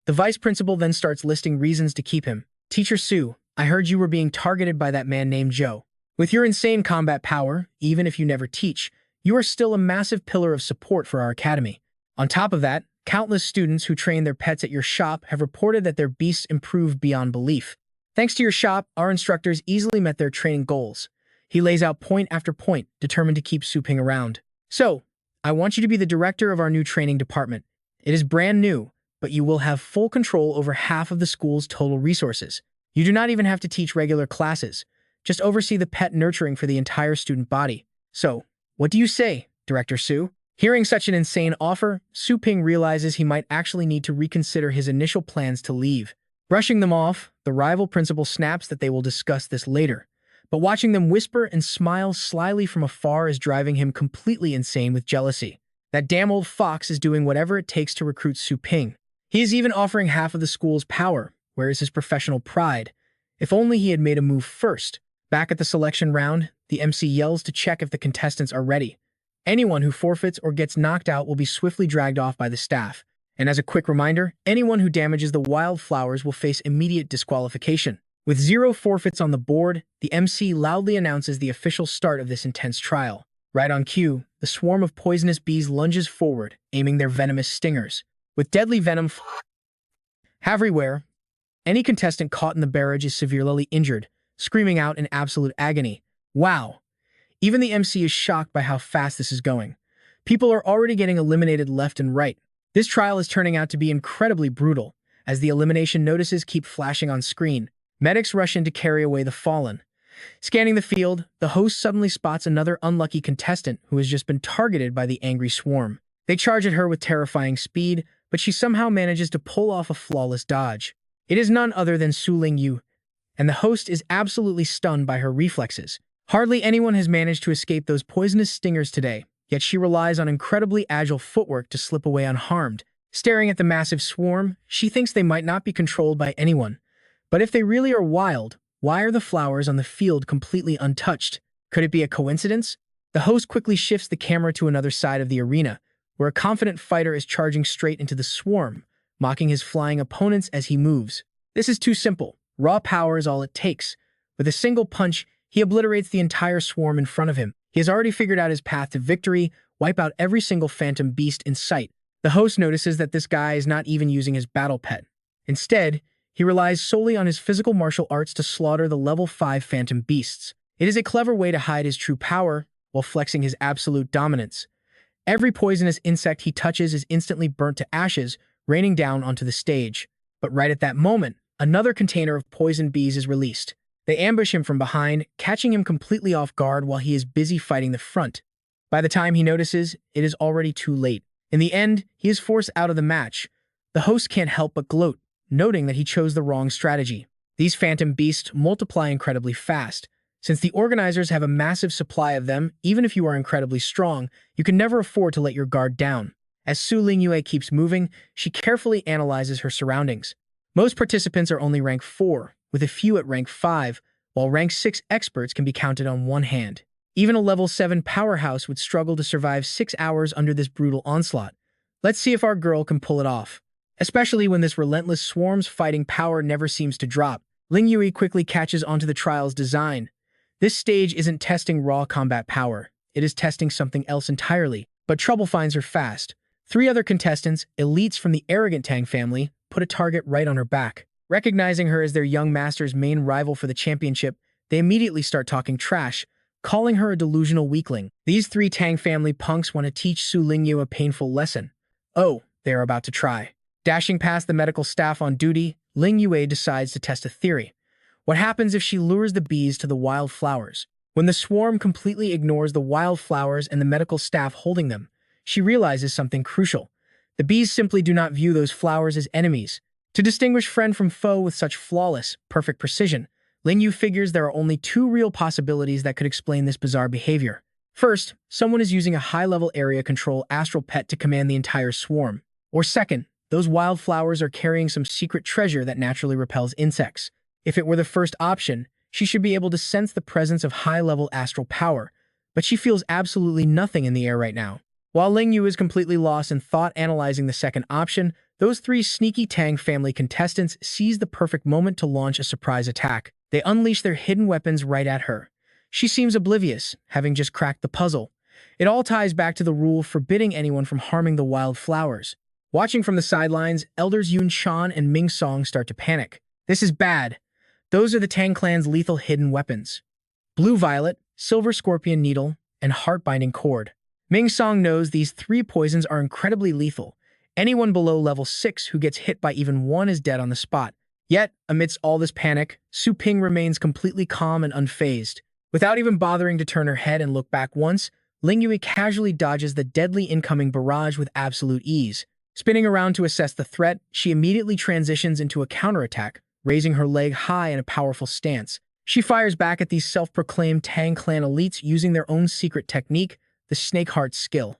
The vice principal then starts listing reasons to keep him. Teacher Su, I heard you were being targeted by that man named Zhou. With your insane combat power, even if you never teach, you are still a massive pillar of support for our academy. On top of that, countless students who train their pets at your shop have reported that their beasts improved beyond belief. Thanks to your shop, our instructors easily met their training goals. He lays out point after point, determined to keep Su Ping around. So, I want you to be the director of our new training department. It is brand new, but you will have full control over half of the school's total resources. You do not even have to teach regular classes. Just oversee the pet nurturing for the entire student body. So, what do you say, Director Su? Hearing such an insane offer, Su Ping realizes he might actually need to reconsider his initial plans to leave. Brushing them off, the rival principal snaps that they will discuss this later. But watching them whisper and smile slyly from afar is driving him completely insane with jealousy. That damn old fox is doing whatever it takes to recruit Su Ping. He is even offering half of the school's power. Where is his professional pride? If only he had made a move first. Back at the selection round, the MC yells to check if the contestants are ready. Anyone who forfeits or gets knocked out will be swiftly dragged off by the staff. And as a quick reminder, anyone who damages the wildflowers will face immediate disqualification. With 0 forfeits on the board, the MC loudly announces the official start of this intense trial. Right on cue, the swarm of poisonous bees lunges forward, aiming their venomous stingers. With deadly venom everywhere, any contestant caught in the barrage is severely injured, screaming out in absolute agony. Wow! Even the MC is shocked by how fast this is going. People are already getting eliminated left and right. This trial is turning out to be incredibly brutal, as the elimination notices keep flashing on screen. Medics rush in to carry away the fallen. Scanning the field, the host suddenly spots another unlucky contestant who has just been targeted by the angry swarm. They charge at her with terrifying speed, but she somehow manages to pull off a flawless dodge. It is none other than Su Lingyu, and the host is absolutely stunned by her reflexes. Hardly anyone has managed to escape those poisonous stingers today, yet she relies on incredibly agile footwork to slip away unharmed. Staring at the massive swarm, she thinks they might not be controlled by anyone. But if they really are wild, why are the flowers on the field completely untouched? Could it be a coincidence? The host quickly shifts the camera to another side of the arena, where a confident fighter is charging straight into the swarm, mocking his flying opponents as he moves. This is too simple. Raw power is all it takes. With a single punch, he obliterates the entire swarm in front of him. He has already figured out his path to victory, wipe out every single phantom beast in sight. The host notices that this guy is not even using his battle pet. Instead, he relies solely on his physical martial arts to slaughter the level 5 phantom beasts. It is a clever way to hide his true power while flexing his absolute dominance. Every poisonous insect he touches is instantly burnt to ashes, raining down onto the stage. But right at that moment, another container of poison bees is released. They ambush him from behind, catching him completely off guard while he is busy fighting the front. By the time he notices, it is already too late. In the end, he is forced out of the match. The host can't help but gloat, noting that he chose the wrong strategy. These phantom beasts multiply incredibly fast. Since the organizers have a massive supply of them, even if you are incredibly strong, you can never afford to let your guard down. As Su Lingyue keeps moving, she carefully analyzes her surroundings. Most participants are only rank 4, with a few at rank 5, while rank 6 experts can be counted on one hand. Even a level 7 powerhouse would struggle to survive 6 hours under this brutal onslaught. Let's see if our girl can pull it off. Especially when this relentless swarm's fighting power never seems to drop. Lingyue quickly catches onto the trial's design. This stage isn't testing raw combat power. It is testing something else entirely. But trouble finds her fast. 3 other contestants, elites from the arrogant Tang family, put a target right on her back. Recognizing her as their young master's main rival for the championship, they immediately start talking trash, calling her a delusional weakling. These 3 Tang family punks want to teach Su Lingyu a painful lesson. Oh, they are about to try. Dashing past the medical staff on duty, Lingyue decides to test a theory. What happens if she lures the bees to the wild flowers? When the swarm completely ignores the wild flowers and the medical staff holding them, she realizes something crucial. The bees simply do not view those flowers as enemies. To distinguish friend from foe with such flawless, perfect precision, Lingyu figures there are only 2 real possibilities that could explain this bizarre behavior. First, someone is using a high-level area control astral pet to command the entire swarm. Or second, those wildflowers are carrying some secret treasure that naturally repels insects. If it were the first option, she should be able to sense the presence of high-level astral power, but she feels absolutely nothing in the air right now. While Lingyu is completely lost in thought analyzing the second option, those 3 sneaky Tang family contestants seize the perfect moment to launch a surprise attack. They unleash their hidden weapons right at her. She seems oblivious, having just cracked the puzzle. It all ties back to the rule forbidding anyone from harming the wild flowers. Watching from the sidelines, elders Yun Shan and Ming Song start to panic. This is bad. Those are the Tang clan's lethal hidden weapons. Blue Violet, Silver Scorpion Needle, and Heart-Binding Cord. Ming Song knows these 3 poisons are incredibly lethal. Anyone below level 6 who gets hit by even one is dead on the spot. Yet, amidst all this panic, Su Ping remains completely calm and unfazed. Without even bothering to turn her head and look back once, Lingyue casually dodges the deadly incoming barrage with absolute ease. Spinning around to assess the threat, she immediately transitions into a counterattack, raising her leg high in a powerful stance. She fires back at these self-proclaimed Tang clan elites using their own secret technique, the Snake Heart skill.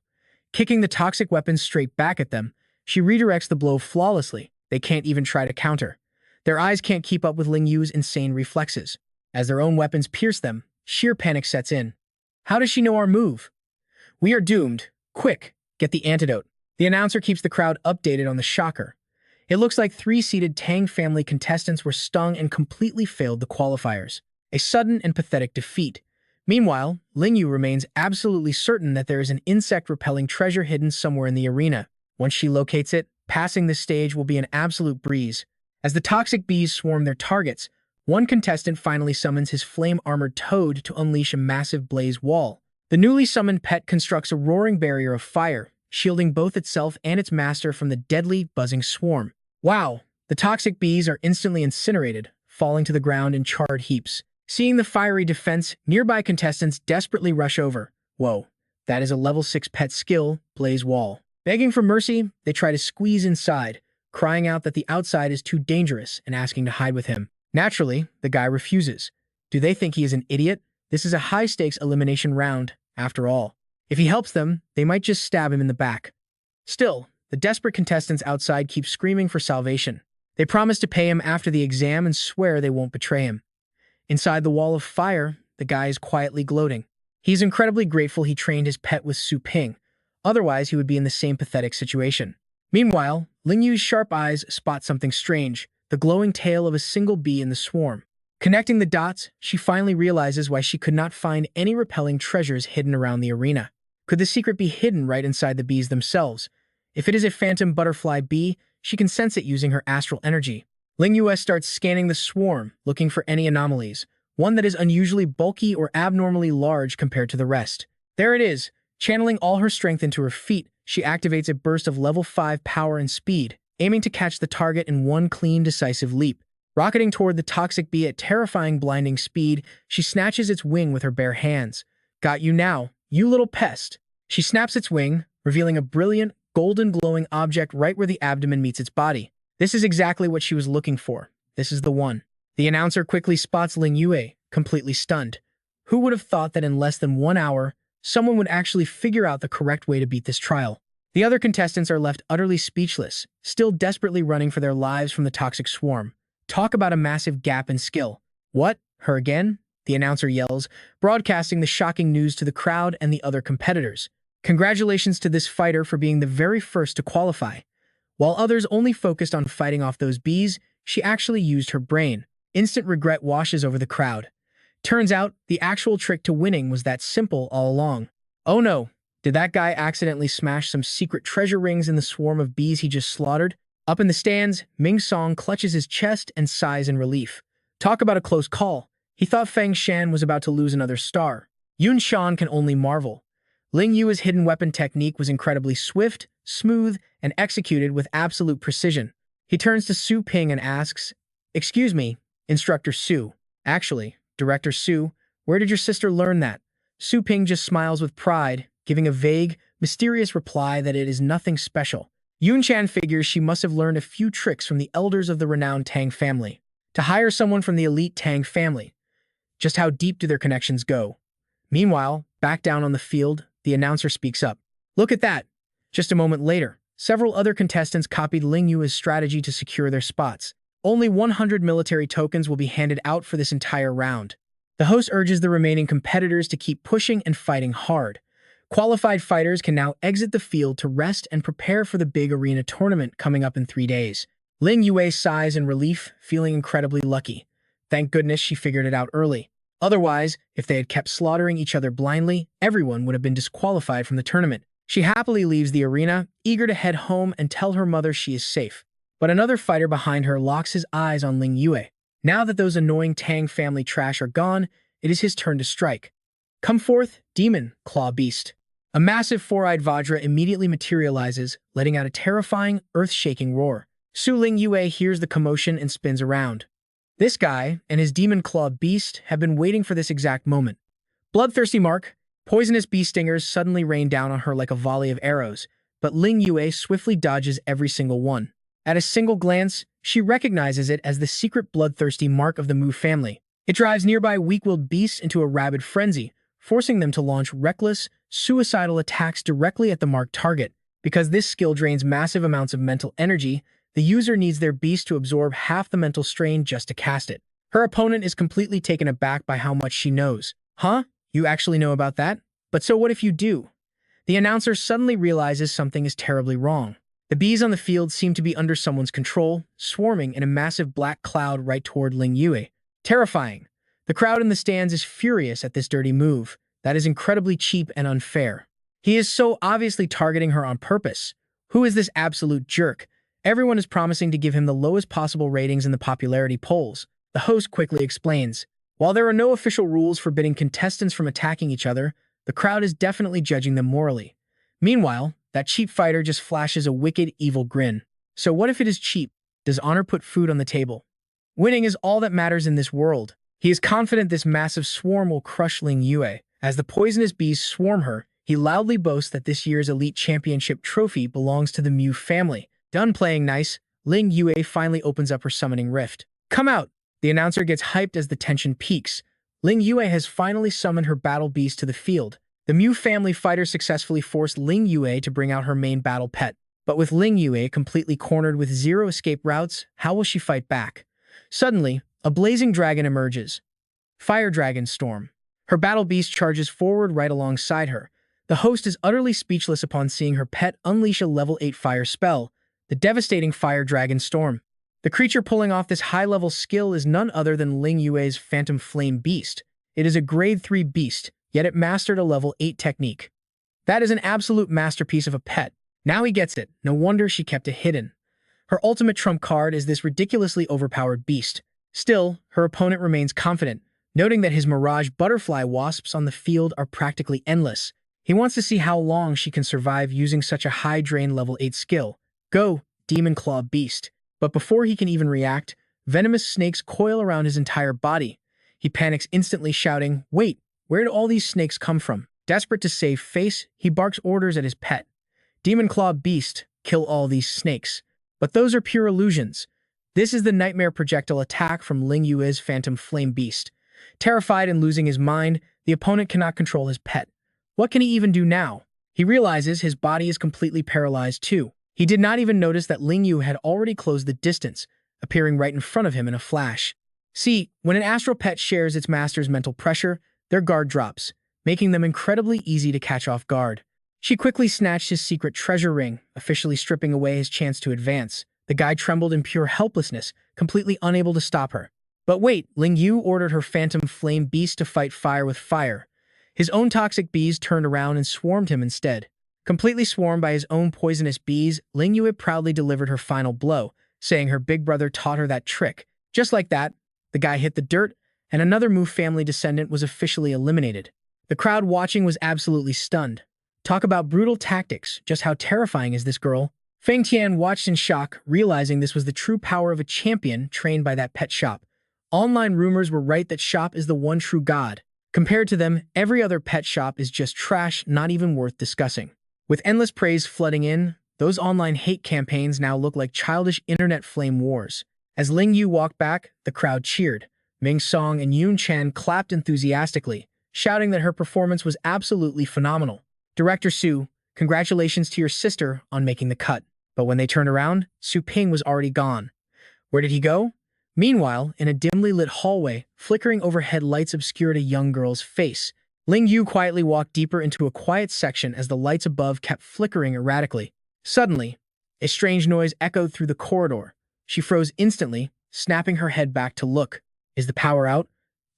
Kicking the toxic weapons straight back at them, she redirects the blow flawlessly. They can't even try to counter. Their eyes can't keep up with Lingyu's insane reflexes. As their own weapons pierce them, sheer panic sets in. How does she know our move? We are doomed. Quick, get the antidote. The announcer keeps the crowd updated on the shocker. It looks like 3 seeded Tang family contestants were stung and completely failed the qualifiers. A sudden and pathetic defeat. Meanwhile, Lingyu remains absolutely certain that there is an insect-repelling treasure hidden somewhere in the arena. Once she locates it, passing this stage will be an absolute breeze. As the toxic bees swarm their targets, one contestant finally summons his flame-armored toad to unleash a massive blaze wall. The newly summoned pet constructs a roaring barrier of fire, shielding both itself and its master from the deadly, buzzing swarm. Wow! The toxic bees are instantly incinerated, falling to the ground in charred heaps. Seeing the fiery defense, nearby contestants desperately rush over. Whoa, that is a level 6 pet skill, Blaze Wall. Begging for mercy, they try to squeeze inside, crying out that the outside is too dangerous and asking to hide with him. Naturally, the guy refuses. Do they think he is an idiot? This is a high-stakes elimination round, after all. If he helps them, they might just stab him in the back. Still, the desperate contestants outside keep screaming for salvation. They promise to pay him after the exam and swear they won't betray him. Inside the wall of fire, the guy is quietly gloating. He's incredibly grateful he trained his pet with Su Ping. Otherwise, he would be in the same pathetic situation. Meanwhile, Ling Yu's sharp eyes spot something strange, the glowing tail of a single bee in the swarm. Connecting the dots, she finally realizes why she could not find any repelling treasures hidden around the arena. Could the secret be hidden right inside the bees themselves? If it is a phantom butterfly bee, she can sense it using her astral energy. Ling Yue starts scanning the swarm, looking for any anomalies, one that is unusually bulky or abnormally large compared to the rest. There it is. Channeling all her strength into her feet, she activates a burst of level 5 power and speed, aiming to catch the target in one clean, decisive leap. Rocketing toward the toxic bee at terrifying, blinding speed, she snatches its wing with her bare hands. Got you now, you little pest. She snaps its wing, revealing a brilliant, golden glowing object right where the abdomen meets its body. This is exactly what she was looking for. This is the one. The announcer quickly spots Ling Yue, completely stunned. Who would have thought that in less than 1 hour, someone would actually figure out the correct way to beat this trial? The other contestants are left utterly speechless, still desperately running for their lives from the toxic swarm. Talk about a massive gap in skill. What? Her again? The announcer yells, broadcasting the shocking news to the crowd and the other competitors. Congratulations to this fighter for being the very first to qualify. While others only focused on fighting off those bees, she actually used her brain. Instant regret washes over the crowd. Turns out, the actual trick to winning was that simple all along. Oh no, did that guy accidentally smash some secret treasure rings in the swarm of bees he just slaughtered? Up in the stands, Ming Song clutches his chest and sighs in relief. Talk about a close call. He thought Feng Shan was about to lose another star. Yun Shan can only marvel. Ling Yue's hidden weapon technique was incredibly swift, smooth, and executed with absolute precision. He turns to Su Ping and asks, "Excuse me, Instructor Su. Actually, Director Su, where did your sister learn that?" Su Ping just smiles with pride, giving a vague, mysterious reply that it is nothing special. Yun Chan figures she must have learned a few tricks from the elders of the renowned Tang family. To hire someone from the elite Tang family. Just how deep do their connections go? Meanwhile, back down on the field, the announcer speaks up. Look at that! Just a moment later, several other contestants copied Ling Yue's strategy to secure their spots. Only 100 military tokens will be handed out for this entire round. The host urges the remaining competitors to keep pushing and fighting hard. Qualified fighters can now exit the field to rest and prepare for the big arena tournament coming up in 3 days. Ling Yue sighs in relief, feeling incredibly lucky. Thank goodness she figured it out early. Otherwise, if they had kept slaughtering each other blindly, everyone would have been disqualified from the tournament. She happily leaves the arena, eager to head home and tell her mother she is safe. But another fighter behind her locks his eyes on Ling Yue. Now that those annoying Tang family trash are gone, it is his turn to strike. Come forth, demon, claw beast. A massive four-eyed Vajra immediately materializes, letting out a terrifying, earth-shaking roar. Su Ling Yue hears the commotion and spins around. This guy and his demon-clawed beast have been waiting for this exact moment. Bloodthirsty mark, poisonous bee stingers suddenly rain down on her like a volley of arrows, but Ling Yue swiftly dodges every single one. At a single glance, she recognizes it as the secret bloodthirsty mark of the Mu family. It drives nearby weak-willed beasts into a rabid frenzy, forcing them to launch reckless, suicidal attacks directly at the marked target. Because this skill drains massive amounts of mental energy, the user needs their beast to absorb half the mental strain just to cast it. Her opponent is completely taken aback by how much she knows. Huh? You actually know about that? But so what if you do? The announcer suddenly realizes something is terribly wrong. The bees on the field seem to be under someone's control, swarming in a massive black cloud right toward Ling Yue. Terrifying. The crowd in the stands is furious at this dirty move. That is incredibly cheap and unfair. He is so obviously targeting her on purpose. Who is this absolute jerk? Everyone is promising to give him the lowest possible ratings in the popularity polls. The host quickly explains. While there are no official rules forbidding contestants from attacking each other, the crowd is definitely judging them morally. Meanwhile, that cheap fighter just flashes a wicked, evil grin. So what if it is cheap? Does honor put food on the table? Winning is all that matters in this world. He is confident this massive swarm will crush Ling Yue. As the poisonous bees swarm her, he loudly boasts that this year's Elite Championship trophy belongs to the Mu family. Done playing nice, Ling Yue finally opens up her summoning rift. "Come out!" The announcer gets hyped as the tension peaks. Ling Yue has finally summoned her battle beast to the field. The Mew family fighter successfully forced Ling Yue to bring out her main battle pet. But with Ling Yue completely cornered with zero escape routes, how will she fight back? Suddenly, a blazing dragon emerges. Fire Dragon Storm. Her battle beast charges forward right alongside her. The host is utterly speechless upon seeing her pet unleash a level 8 fire spell, the devastating Fire Dragon Storm. The creature pulling off this high-level skill is none other than Ling Yue's Phantom Flame Beast. It is a grade 3 beast, yet it mastered a level 8 technique. That is an absolute masterpiece of a pet. Now he gets it. No wonder she kept it hidden. Her ultimate trump card is this ridiculously overpowered beast. Still, her opponent remains confident, noting that his Mirage Butterfly Wasps on the field are practically endless. He wants to see how long she can survive using such a high drain level 8 skill. Go, Demon Claw Beast. But before he can even react, venomous snakes coil around his entire body. He panics instantly, shouting, "Wait, where did all these snakes come from?" Desperate to save face, he barks orders at his pet. "Demon Claw Beast, kill all these snakes." But those are pure illusions. This is the nightmare projectile attack from Ling Yue's Phantom Flame Beast. Terrified and losing his mind, the opponent cannot control his pet. What can he even do now? He realizes his body is completely paralyzed too. He did not even notice that Ling Yu had already closed the distance, appearing right in front of him in a flash. See, when an astral pet shares its master's mental pressure, their guard drops, making them incredibly easy to catch off guard. She quickly snatched his secret treasure ring, officially stripping away his chance to advance. The guy trembled in pure helplessness, completely unable to stop her. But wait, Ling Yu ordered her Phantom Flame Beast to fight fire with fire. His own toxic bees turned around and swarmed him instead. Completely swarmed by his own poisonous bees, Ling Yue proudly delivered her final blow, saying her big brother taught her that trick. Just like that, the guy hit the dirt, and another Mu family descendant was officially eliminated. The crowd watching was absolutely stunned. Talk about brutal tactics, just how terrifying is this girl? Feng Tian watched in shock, realizing this was the true power of a champion trained by that pet shop. Online rumors were right that shop is the one true god. Compared to them, every other pet shop is just trash, not even worth discussing. With endless praise flooding in, those online hate campaigns now look like childish internet flame wars. As Ling Yu walked back, the crowd cheered. Ming Song and Yun Chan clapped enthusiastically, shouting that her performance was absolutely phenomenal. Director Su, congratulations to your sister on making the cut. But when they turned around, Su Ping was already gone. Where did he go? Meanwhile, in a dimly lit hallway, flickering overhead lights obscured a young girl's face. Ling Yu quietly walked deeper into a quiet section as the lights above kept flickering erratically. Suddenly, a strange noise echoed through the corridor. She froze instantly, snapping her head back to look. Is the power out?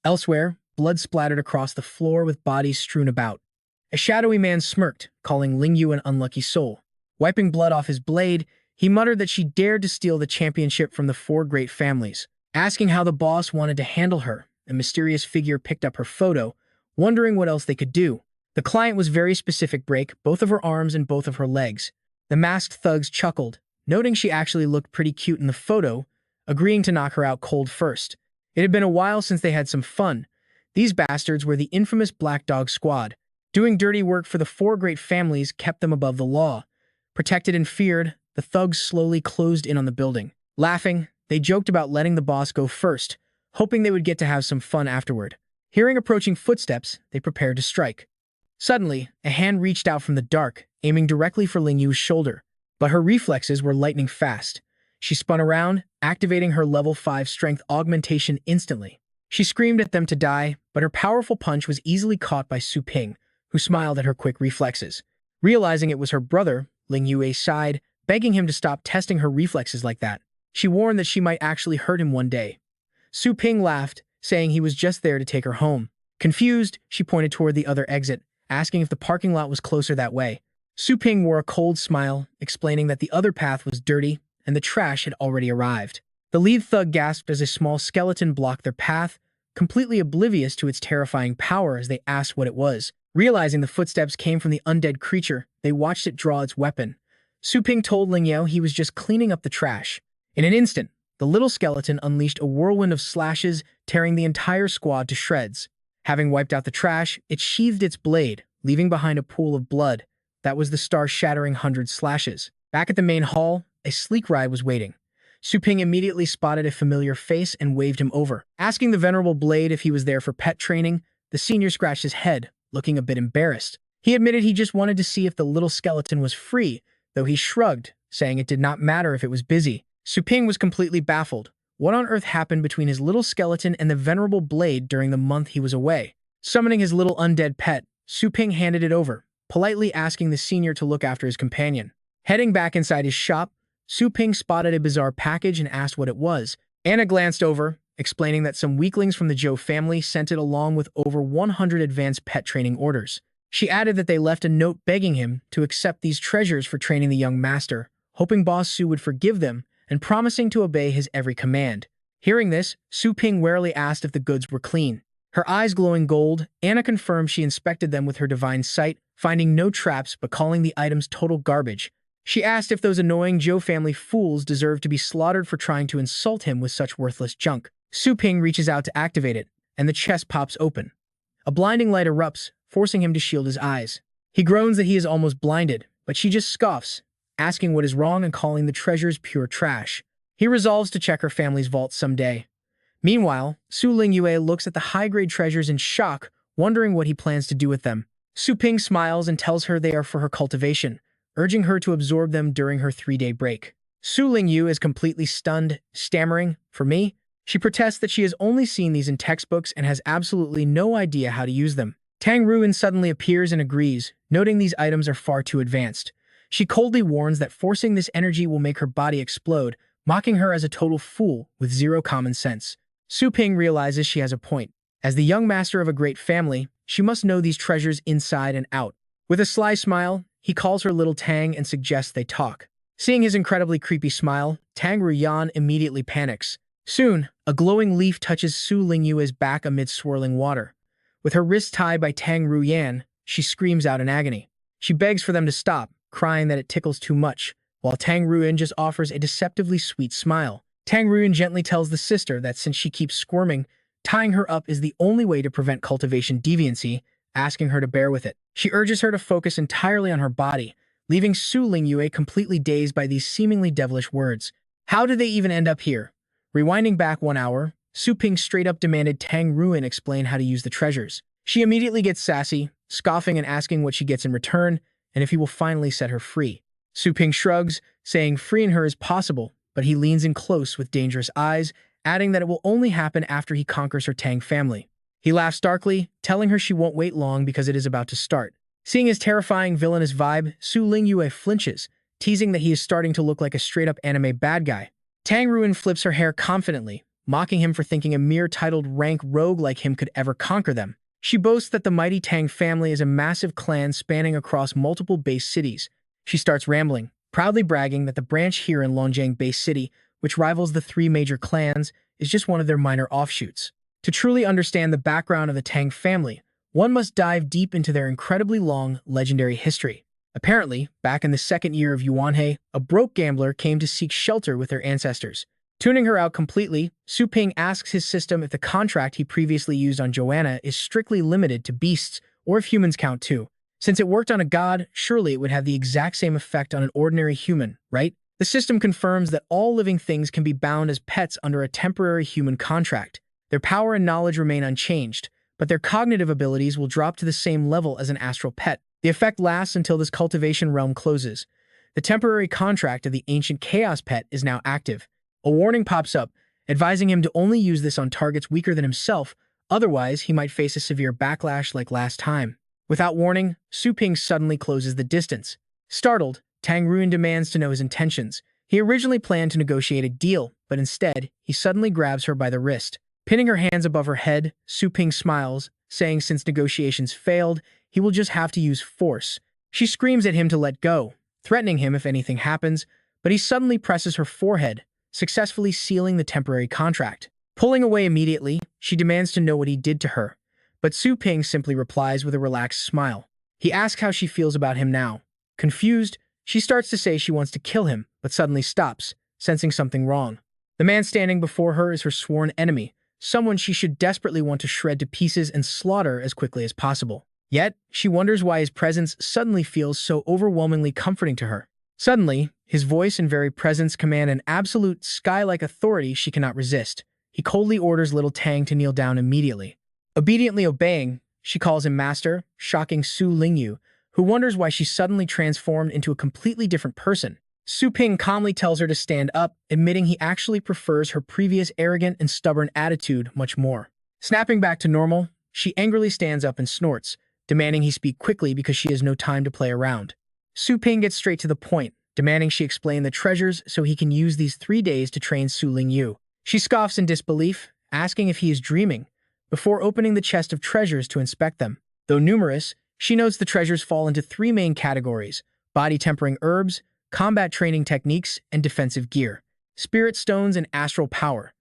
Elsewhere, blood splattered across the floor with bodies strewn about. A shadowy man smirked, calling Ling Yu an unlucky soul. Wiping blood off his blade, he muttered that she dared to steal the championship from the four great families. Asking how the boss wanted to handle her, a mysterious figure picked up her photo, wondering what else they could do. The client was very specific: break both of her arms and both of her legs. The masked thugs chuckled, noting she actually looked pretty cute in the photo, agreeing to knock her out cold first. It had been a while since they had some fun. These bastards were the infamous Black Dog Squad. Doing dirty work for the four great families kept them above the law. Protected and feared, the thugs slowly closed in on the building. Laughing, they joked about letting the boss go first, hoping they would get to have some fun afterward. Hearing approaching footsteps, they prepared to strike. Suddenly, a hand reached out from the dark, aiming directly for Ling Yu's shoulder. But her reflexes were lightning fast. She spun around, activating her level 5 strength augmentation instantly. She screamed at them to die, but her powerful punch was easily caught by Su Ping, who smiled at her quick reflexes. Realizing it was her brother, Ling Yue sighed, begging him to stop testing her reflexes like that. She warned that she might actually hurt him one day. Su Ping laughed, saying he was just there to take her home. Confused, she pointed toward the other exit, asking if the parking lot was closer that way. Su Ping wore a cold smile, explaining that the other path was dirty and the trash had already arrived. The lead thug gasped as a small skeleton blocked their path, completely oblivious to its terrifying power as they asked what it was. Realizing the footsteps came from the undead creature, they watched it draw its weapon. Su Ping told Ling Yao he was just cleaning up the trash. In an instant, the little skeleton unleashed a whirlwind of slashes, tearing the entire squad to shreds. Having wiped out the trash, it sheathed its blade, leaving behind a pool of blood. That was the star-shattering 100 slashes. Back at the main hall, a sleek ride was waiting. Su Ping immediately spotted a familiar face and waved him over. Asking the Venerable Blade if he was there for pet training, the senior scratched his head, looking a bit embarrassed. He admitted he just wanted to see if the little skeleton was free, though he shrugged, saying it did not matter if it was busy. Su Ping was completely baffled. What on earth happened between his little skeleton and the Venerable Blade during the month he was away? Summoning his little undead pet, Su Ping handed it over, politely asking the senior to look after his companion. Heading back inside his shop, Su Ping spotted a bizarre package and asked what it was. Anna glanced over, explaining that some weaklings from the Zhou family sent it along with over 100 advanced pet training orders. She added that they left a note begging him to accept these treasures for training the young master, hoping Boss Su would forgive them and promising to obey his every command. Hearing this, Su Ping warily asked if the goods were clean. Her eyes glowing gold, Anna confirmed she inspected them with her divine sight, finding no traps but calling the items total garbage. She asked if those annoying Zhou family fools deserved to be slaughtered for trying to insult him with such worthless junk. Su Ping reaches out to activate it, and the chest pops open. A blinding light erupts, forcing him to shield his eyes. He groans that he is almost blinded, but she just scoffs, asking what is wrong and calling the treasures pure trash. He resolves to check her family's vault someday. Meanwhile, Su Lingyue looks at the high-grade treasures in shock, wondering what he plans to do with them. Su Ping smiles and tells her they are for her cultivation, urging her to absorb them during her 3-day break. Su Lingyu is completely stunned, stammering, "For me?" She protests that she has only seen these in textbooks and has absolutely no idea how to use them. Tang Ruin suddenly appears and agrees, noting these items are far too advanced. She coldly warns that forcing this energy will make her body explode, mocking her as a total fool with zero common sense. Su Ping realizes she has a point. As the young master of a great family, she must know these treasures inside and out. With a sly smile, he calls her little Tang and suggests they talk. Seeing his incredibly creepy smile, Tang Ruyan immediately panics. Soon, a glowing leaf touches Su Lingyue's back amid swirling water. With her wrist tied by Tang Ruyan, she screams out in agony. She begs for them to stop, crying that it tickles too much, while Tang Ruyan just offers a deceptively sweet smile. Tang Ruyan gently tells the sister that since she keeps squirming, tying her up is the only way to prevent cultivation deviancy, asking her to bear with it. She urges her to focus entirely on her body, leaving Su Lingyue completely dazed by these seemingly devilish words. How did they even end up here? Rewinding back 1 hour, Su Ping straight up demanded Tang Ruyan explain how to use the treasures. She immediately gets sassy, scoffing and asking what she gets in return, and if he will finally set her free. Su Ping shrugs, saying freeing her is possible, but he leans in close with dangerous eyes, adding that it will only happen after he conquers her Tang family. He laughs darkly, telling her she won't wait long because it is about to start. Seeing his terrifying villainous vibe, Su Lingyue flinches, teasing that he is starting to look like a straight-up anime bad guy. Tang Ruyan flips her hair confidently, mocking him for thinking a mere titled rank rogue like him could ever conquer them. She boasts that the mighty Tang family is a massive clan spanning across multiple base cities. She starts rambling, proudly bragging that the branch here in Longjiang Base City, which rivals the 3 major clans, is just one of their minor offshoots. To truly understand the background of the Tang family, one must dive deep into their incredibly long, legendary history. Apparently, back in the 2nd year of Yuanhe, a broke gambler came to seek shelter with their ancestors. Tuning her out completely, Su Ping asks his system if the contract he previously used on Joanna is strictly limited to beasts or if humans count too. Since it worked on a god, surely it would have the exact same effect on an ordinary human, right? The system confirms that all living things can be bound as pets under a temporary human contract. Their power and knowledge remain unchanged, but their cognitive abilities will drop to the same level as an astral pet. The effect lasts until this cultivation realm closes. The temporary contract of the ancient chaos pet is now active. A warning pops up, advising him to only use this on targets weaker than himself, otherwise he might face a severe backlash like last time. Without warning, Su Ping suddenly closes the distance. Startled, Tang Ruyan demands to know his intentions. He originally planned to negotiate a deal, but instead, he suddenly grabs her by the wrist. Pinning her hands above her head, Su Ping smiles, saying since negotiations failed, he will just have to use force. She screams at him to let go, threatening him if anything happens, but he suddenly presses her forehead, successfully sealing the temporary contract. Pulling away immediately, she demands to know what he did to her, but Su Ping simply replies with a relaxed smile. He asks how she feels about him now. Confused, she starts to say she wants to kill him, but suddenly stops, sensing something wrong. The man standing before her is her sworn enemy, someone she should desperately want to shred to pieces and slaughter as quickly as possible. Yet, she wonders why his presence suddenly feels so overwhelmingly comforting to her. Suddenly, his voice and very presence command an absolute sky-like authority she cannot resist. He coldly orders little Tang to kneel down immediately. Obediently obeying, she calls him master, shocking Su Lingyu, who wonders why she suddenly transformed into a completely different person. Su Ping calmly tells her to stand up, admitting he actually prefers her previous arrogant and stubborn attitude much more. Snapping back to normal, she angrily stands up and snorts, demanding he speak quickly because she has no time to play around. Su Ping gets straight to the point, demanding she explain the treasures so he can use these 3 days to train Su Lingyu. She scoffs in disbelief, asking if he is dreaming, before opening the chest of treasures to inspect them. Though numerous, she notes the treasures fall into 3 main categories: body-tempering herbs, combat training techniques, and defensive gear. Spirit stones and astral power.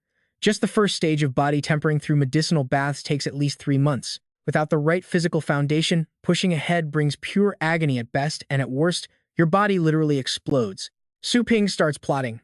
Just the first stage of body tempering through medicinal baths takes at least 3 months. Without the right physical foundation, pushing ahead brings pure agony at best, and at worst, your body literally explodes. Su Ping starts plotting.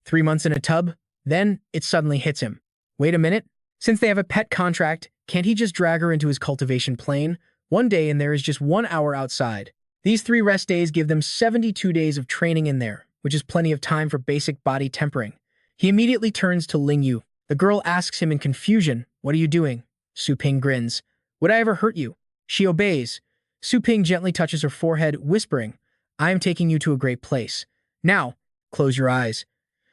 3 months in a tub? Then, it suddenly hits him. Wait a minute. Since they have a pet contract, can't he just drag her into his cultivation plane? One day and there is just 1 hour outside. These 3 rest days give them 72 days of training in there, which is plenty of time for basic body tempering. He immediately turns to Lingyu. The girl asks him in confusion, "What are you doing?" Su Ping grins. "Would I ever hurt you?" She obeys. Su Ping gently touches her forehead, whispering, "I am taking you to a great place. Now, close your eyes."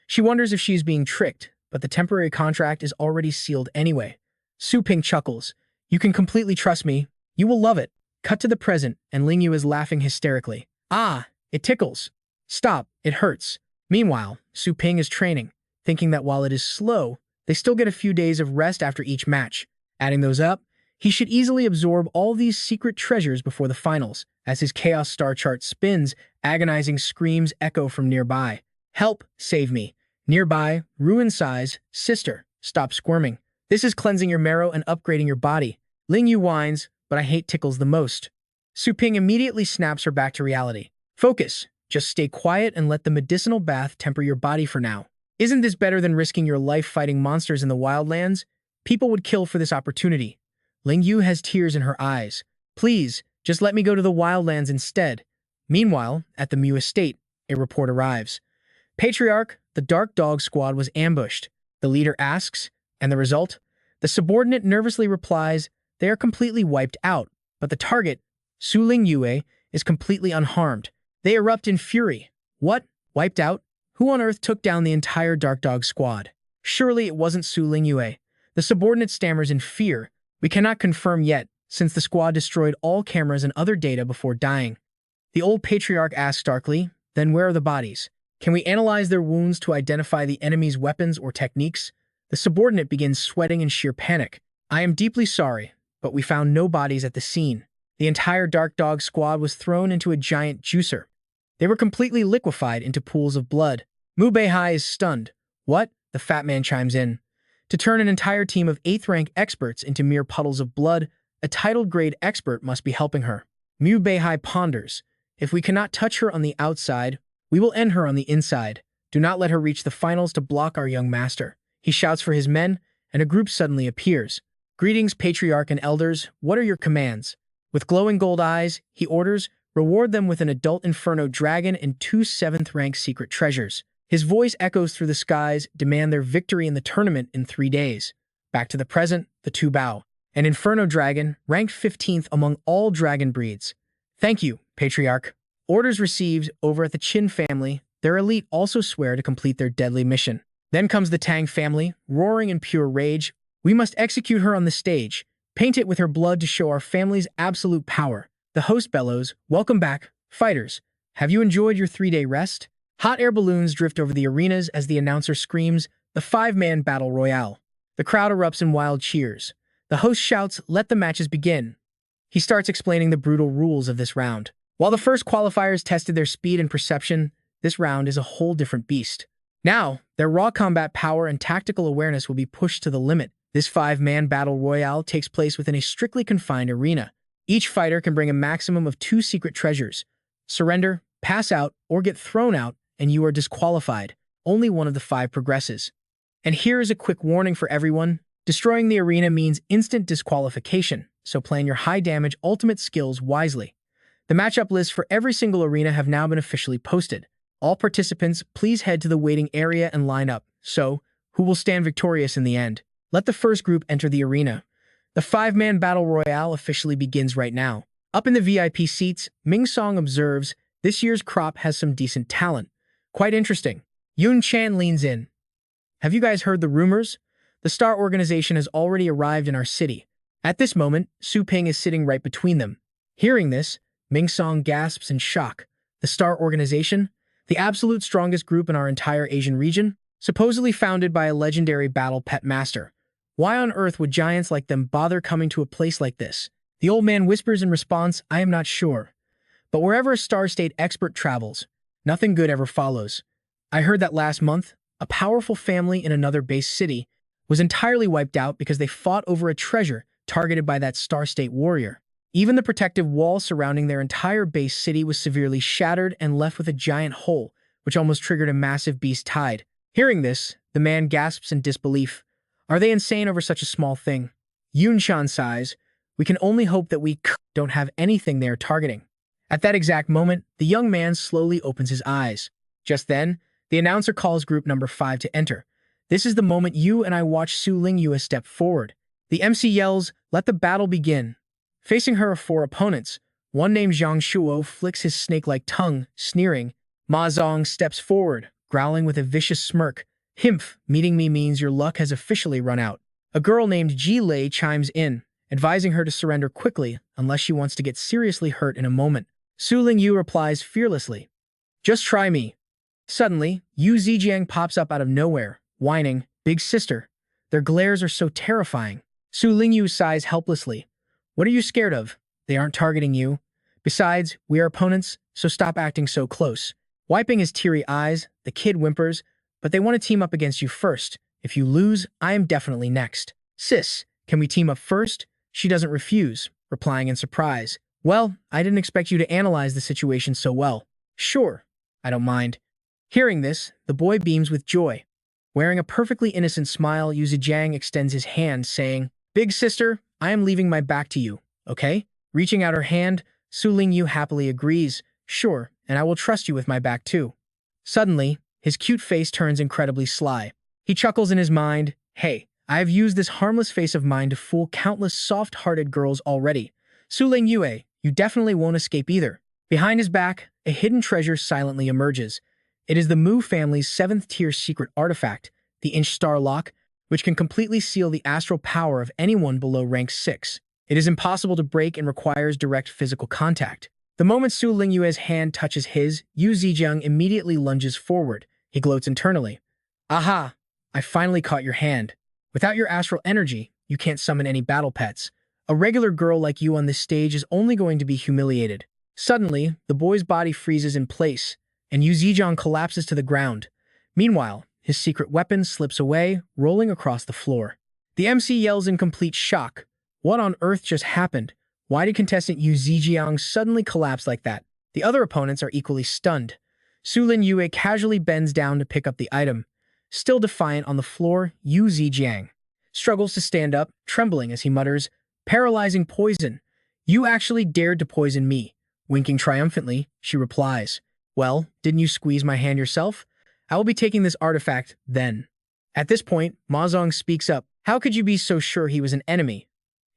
She wonders if she is being tricked, but the temporary contract is already sealed anyway. Su Ping chuckles. "You can completely trust me. You will love it." Cut to the present, and Lingyu is laughing hysterically. "Ah, it tickles." "Stop, it hurts." Meanwhile, Su Ping is training, thinking that while it is slow, they still get a few days of rest after each match. Adding those up, he should easily absorb all these secret treasures before the finals. As his chaos star chart spins, agonizing screams echo from nearby. "Help, save me." Nearby, ruin size, "Sister, stop squirming. This is cleansing your marrow and upgrading your body." Lingyu whines, "But I hate tickles the most." Su Ping immediately snaps her back to reality. "Focus. Just stay quiet and let the medicinal bath temper your body for now. Isn't this better than risking your life fighting monsters in the wildlands? People would kill for this opportunity." Lingyu has tears in her eyes. "Please, just let me go to the wildlands instead." Meanwhile, at the Mu estate, a report arrives. "Patriarch, the Dark Dog Squad was ambushed." The leader asks, "And the result?" The subordinate nervously replies, "They are completely wiped out, but the target, Su Lingyue, is completely unharmed." They erupt in fury. "What? Wiped out? Who on earth took down the entire Dark Dog Squad? Surely it wasn't Su Lingyue." The subordinate stammers in fear. "We cannot confirm yet, since the squad destroyed all cameras and other data before dying." The old patriarch asks darkly, "Then where are the bodies? Can we analyze their wounds to identify the enemy's weapons or techniques?" The subordinate begins sweating in sheer panic. "I am deeply sorry, but we found no bodies at the scene. The entire Dark Dog Squad was thrown into a giant juicer. They were completely liquefied into pools of blood." Mu Beihai is stunned. "What?" The fat man chimes in. "To turn an entire team of 8th rank experts into mere puddles of blood, a titled grade expert must be helping her." Mu Beihai ponders. "If we cannot touch her on the outside, we will end her on the inside. Do not let her reach the finals to block our young master." He shouts for his men, and a group suddenly appears. "Greetings, Patriarch and Elders. What are your commands?" With glowing gold eyes, he orders, "Reward them with an adult Inferno Dragon and 2 7th rank secret treasures." His voice echoes through the skies, "Demand their victory in the tournament in 3 days." Back to the present, the 2 bow. An Inferno Dragon, ranked 15th among all dragon breeds. "Thank you, Patriarch." Orders received over at the Qin family. Their elite also swear to complete their deadly mission. Then comes the Tang family, roaring in pure rage. "We must execute her on the stage. Paint it with her blood to show our family's absolute power." The host bellows, "Welcome back, fighters. Have you enjoyed your 3-day rest?" Hot air balloons drift over the arenas as the announcer screams, "The 5-man battle royale." The crowd erupts in wild cheers. The host shouts, "Let the matches begin." He starts explaining the brutal rules of this round. While the first qualifiers tested their speed and perception, this round is a whole different beast. Now, their raw combat power and tactical awareness will be pushed to the limit. This 5-man battle royale takes place within a strictly confined arena. Each fighter can bring a maximum of 2 secret treasures. Surrender, pass out, or get thrown out, and you are disqualified. Only one of the 5 progresses. And here is a quick warning for everyone. Destroying the arena means instant disqualification, so plan your high-damage ultimate skills wisely. The matchup lists for every single arena have now been officially posted. All participants, please head to the waiting area and line up. So, who will stand victorious in the end? Let the first group enter the arena. The five-man battle royale officially begins right now. Up in the VIP seats, Ming Song observes, this year's crop has some decent talent. Quite interesting. Yun Chan leans in. Have you guys heard the rumors? The Star Organization has already arrived in our city. At this moment, Su Ping is sitting right between them. Hearing this, Ming Song gasps in shock. The Star Organization? The absolute strongest group in our entire Asian region? Supposedly founded by a legendary battle pet master. Why on earth would giants like them bother coming to a place like this? The old man whispers in response, I am not sure. But wherever a Star State expert travels, nothing good ever follows. I heard that last month, a powerful family in another base city was entirely wiped out because they fought over a treasure targeted by that Star State warrior. Even the protective wall surrounding their entire base city was severely shattered and left with a giant hole, which almost triggered a massive beast tide. Hearing this, the man gasps in disbelief. Are they insane over such a small thing? Yunshan sighs. We can only hope that we don't have anything they are targeting. At that exact moment, the young man slowly opens his eyes. Just then, the announcer calls group number 5 to enter. This is the moment you and I watch Su Lingyu step forward. The MC yells, let the battle begin. Facing her are 4 opponents. One named Zhang Shuo flicks his snake-like tongue, sneering. Ma Zong steps forward, growling with a vicious smirk. Himph, meeting me means your luck has officially run out. A girl named Ji Lei chimes in, advising her to surrender quickly unless she wants to get seriously hurt in a moment. Su Lingyu replies fearlessly, just try me. Suddenly, Yu Zijiang pops up out of nowhere, whining, big sister. Their glares are so terrifying. Su Lingyu sighs helplessly. What are you scared of? They aren't targeting you. Besides, we are opponents, so stop acting so close. Wiping his teary eyes, the kid whimpers, but they want to team up against you first. If you lose, I am definitely next. Sis, can we team up first? She doesn't refuse, replying in surprise. Well, I didn't expect you to analyze the situation so well. Sure, I don't mind. Hearing this, the boy beams with joy. Wearing a perfectly innocent smile, Yu Zijiang extends his hand, saying, Big sister, I am leaving my back to you, okay? Reaching out her hand, Su Lingyu happily agrees, sure, and I will trust you with my back too. Suddenly, his cute face turns incredibly sly. He chuckles in his mind, hey, I have used this harmless face of mine to fool countless soft-hearted girls already. Su Lingyu, you definitely won't escape either. Behind his back, a hidden treasure silently emerges. It is the Mu family's 7th-tier secret artifact, the Inch Star Lock, which can completely seal the astral power of anyone below rank 6. It is impossible to break and requires direct physical contact. The moment Su Lingyue's hand touches his, Yu Zijiang immediately lunges forward. He gloats internally. Aha! I finally caught your hand. Without your astral energy, you can't summon any battle pets. A regular girl like you on this stage is only going to be humiliated. Suddenly, the boy's body freezes in place, and Yu Zijiang collapses to the ground. Meanwhile, his secret weapon slips away, rolling across the floor. The MC yells in complete shock. What on earth just happened? Why did contestant Yu Zijiang suddenly collapse like that? The other opponents are equally stunned. Su Lingyue casually bends down to pick up the item. Still defiant on the floor, Yu Zijiang struggles to stand up, trembling as he mutters, paralyzing poison. You actually dared to poison me. Winking triumphantly, she replies, well, didn't you squeeze my hand yourself? I will be taking this artifact then. At this point, Ma Zong speaks up. How could you be so sure he was an enemy?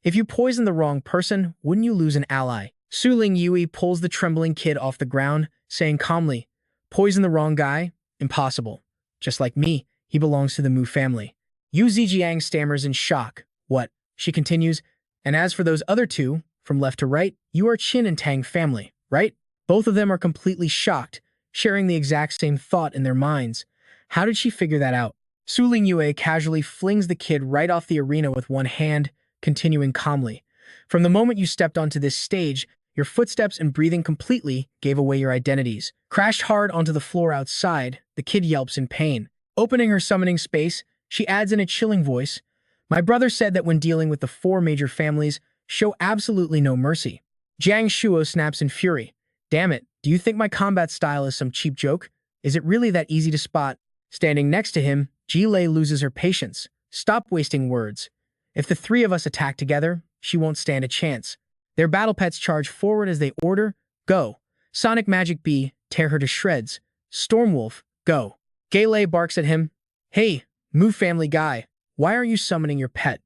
If you poisoned the wrong person, wouldn't you lose an ally? Su Lingyue pulls the trembling kid off the ground, saying calmly, poison the wrong guy? Impossible. Just like me, he belongs to the Mu family. Yu Zijiang stammers in shock. What? She continues, and as for those other two, from left to right, you are Qin and Tang family, right? Both of them are completely shocked, sharing the exact same thought in their minds. How did she figure that out? Su Lingyue casually flings the kid right off the arena with one hand, continuing calmly. From the moment you stepped onto this stage, your footsteps and breathing completely gave away your identities. Crashed hard onto the floor outside, the kid yelps in pain. Opening her summoning space, she adds in a chilling voice, my brother said that when dealing with the 4 major families, show absolutely no mercy. Zhang Shuo snaps in fury. Damn it, do you think my combat style is some cheap joke? Is it really that easy to spot? Standing next to him, Ji Lei loses her patience. Stop wasting words. If the 3 of us attack together, she won't stand a chance. Their battle pets charge forward as they order, go. Sonic Magic B, tear her to shreds. Stormwolf, go. Gaylay barks at him. Hey, Mu family guy, why are you summoning your pet?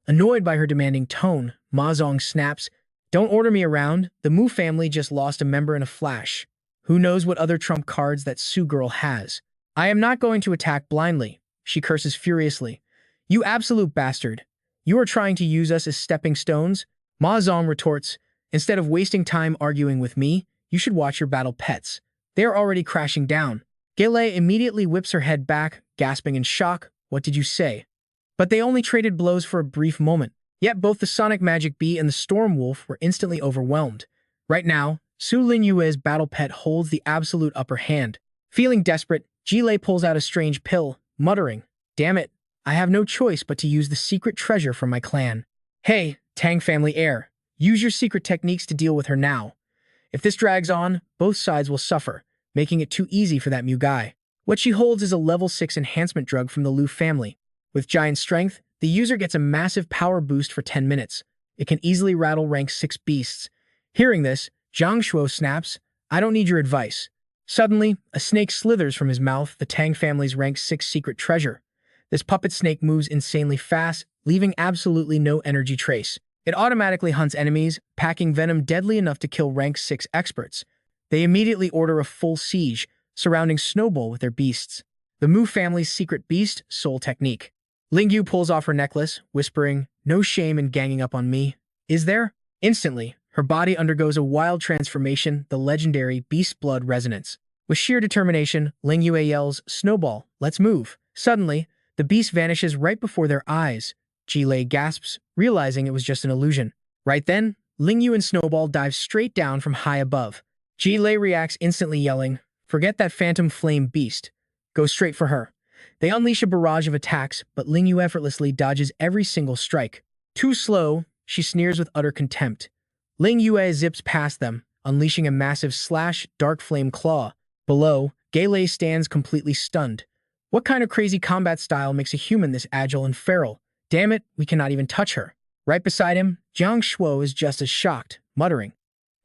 Annoyed by her demanding tone, Ma Zong snaps, don't order me around, the Mu family just lost a member in a flash. Who knows what other trump cards that Su girl has? I am not going to attack blindly, she curses furiously. You absolute bastard. You are trying to use us as stepping stones? Ma Zong retorts, instead of wasting time arguing with me, you should watch your battle pets. They are already crashing down. Gaylay immediately whips her head back, gasping in shock. What did you say? But they only traded blows for a brief moment. Yet both the Sonic Magic Bee and the Storm Wolf were instantly overwhelmed. Right now, Su Lingyue's battle pet holds the absolute upper hand. Feeling desperate, Jilei pulls out a strange pill, muttering, damn it, I have no choice but to use the secret treasure from my clan. Hey, Tang family heir, use your secret techniques to deal with her now. If this drags on, both sides will suffer, making it too easy for that Mew guy. What she holds is a level 6 enhancement drug from the Lu family. With giant strength, the user gets a massive power boost for 10 minutes. It can easily rattle rank 6 beasts. Hearing this, Zhang Shuo snaps, I don't need your advice. Suddenly, a snake slithers from his mouth, the Tang family's rank 6 secret treasure. This puppet snake moves insanely fast, leaving absolutely no energy trace. It automatically hunts enemies, packing venom deadly enough to kill rank 6 experts. They immediately order a full siege, surrounding Snowball with their beasts. The Mu family's secret beast soul technique. Lingyu pulls off her necklace, whispering, no shame in ganging up on me, is there? Instantly, her body undergoes a wild transformation, the legendary beast blood resonance. With sheer determination, Lingyue yells, Snowball, let's move. Suddenly, the beast vanishes right before their eyes. Jilei gasps, realizing it was just an illusion. Right then, Lingyu and Snowball dive straight down from high above. Jilei reacts instantly yelling, forget that phantom flame beast. Go straight for her. They unleash a barrage of attacks, but Lingyu effortlessly dodges every single strike. Too slow, she sneers with utter contempt. Lingyue zips past them, unleashing a massive slash, dark flame claw. Below, Gaylay stands completely stunned. What kind of crazy combat style makes a human this agile and feral? Damn it, we cannot even touch her. Right beside him, Zhang Shuo is just as shocked, muttering.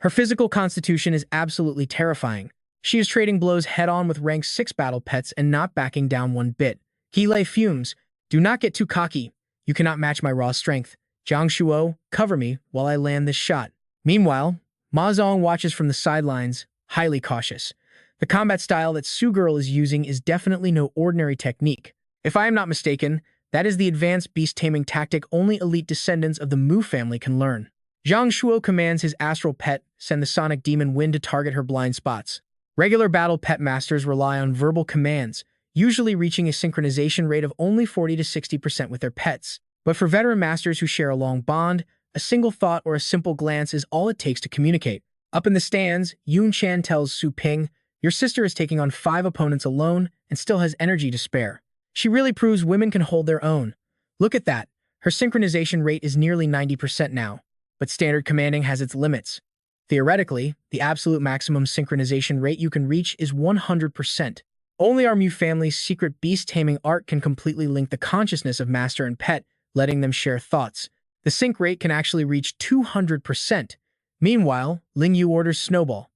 Her physical constitution is absolutely terrifying. She is trading blows head-on with rank 6 battle pets and not backing down one bit. Gaylay fumes. Do not get too cocky. You cannot match my raw strength. Zhang Shuo, cover me while I land this shot. Meanwhile, Ma Zong watches from the sidelines, highly cautious. The combat style that Su Girl is using is definitely no ordinary technique. If I am not mistaken, that is the advanced beast-taming tactic only elite descendants of the Mu family can learn. Zhang Shuo commands his astral pet, send the sonic demon wind to target her blind spots. Regular battle pet masters rely on verbal commands, usually reaching a synchronization rate of only 40 to 60% with their pets. But for veteran masters who share a long bond, a single thought or a simple glance is all it takes to communicate. Up in the stands, Yun Chan tells Su Ping, your sister is taking on 5 opponents alone and still has energy to spare. She really proves women can hold their own. Look at that. Her synchronization rate is nearly 90% now. But standard commanding has its limits. Theoretically, the absolute maximum synchronization rate you can reach is 100%. Only our Mew family's secret beast-taming art can completely link the consciousness of master and pet, letting them share thoughts. The sync rate can actually reach 200%. Meanwhile, Lingyu orders Snowball.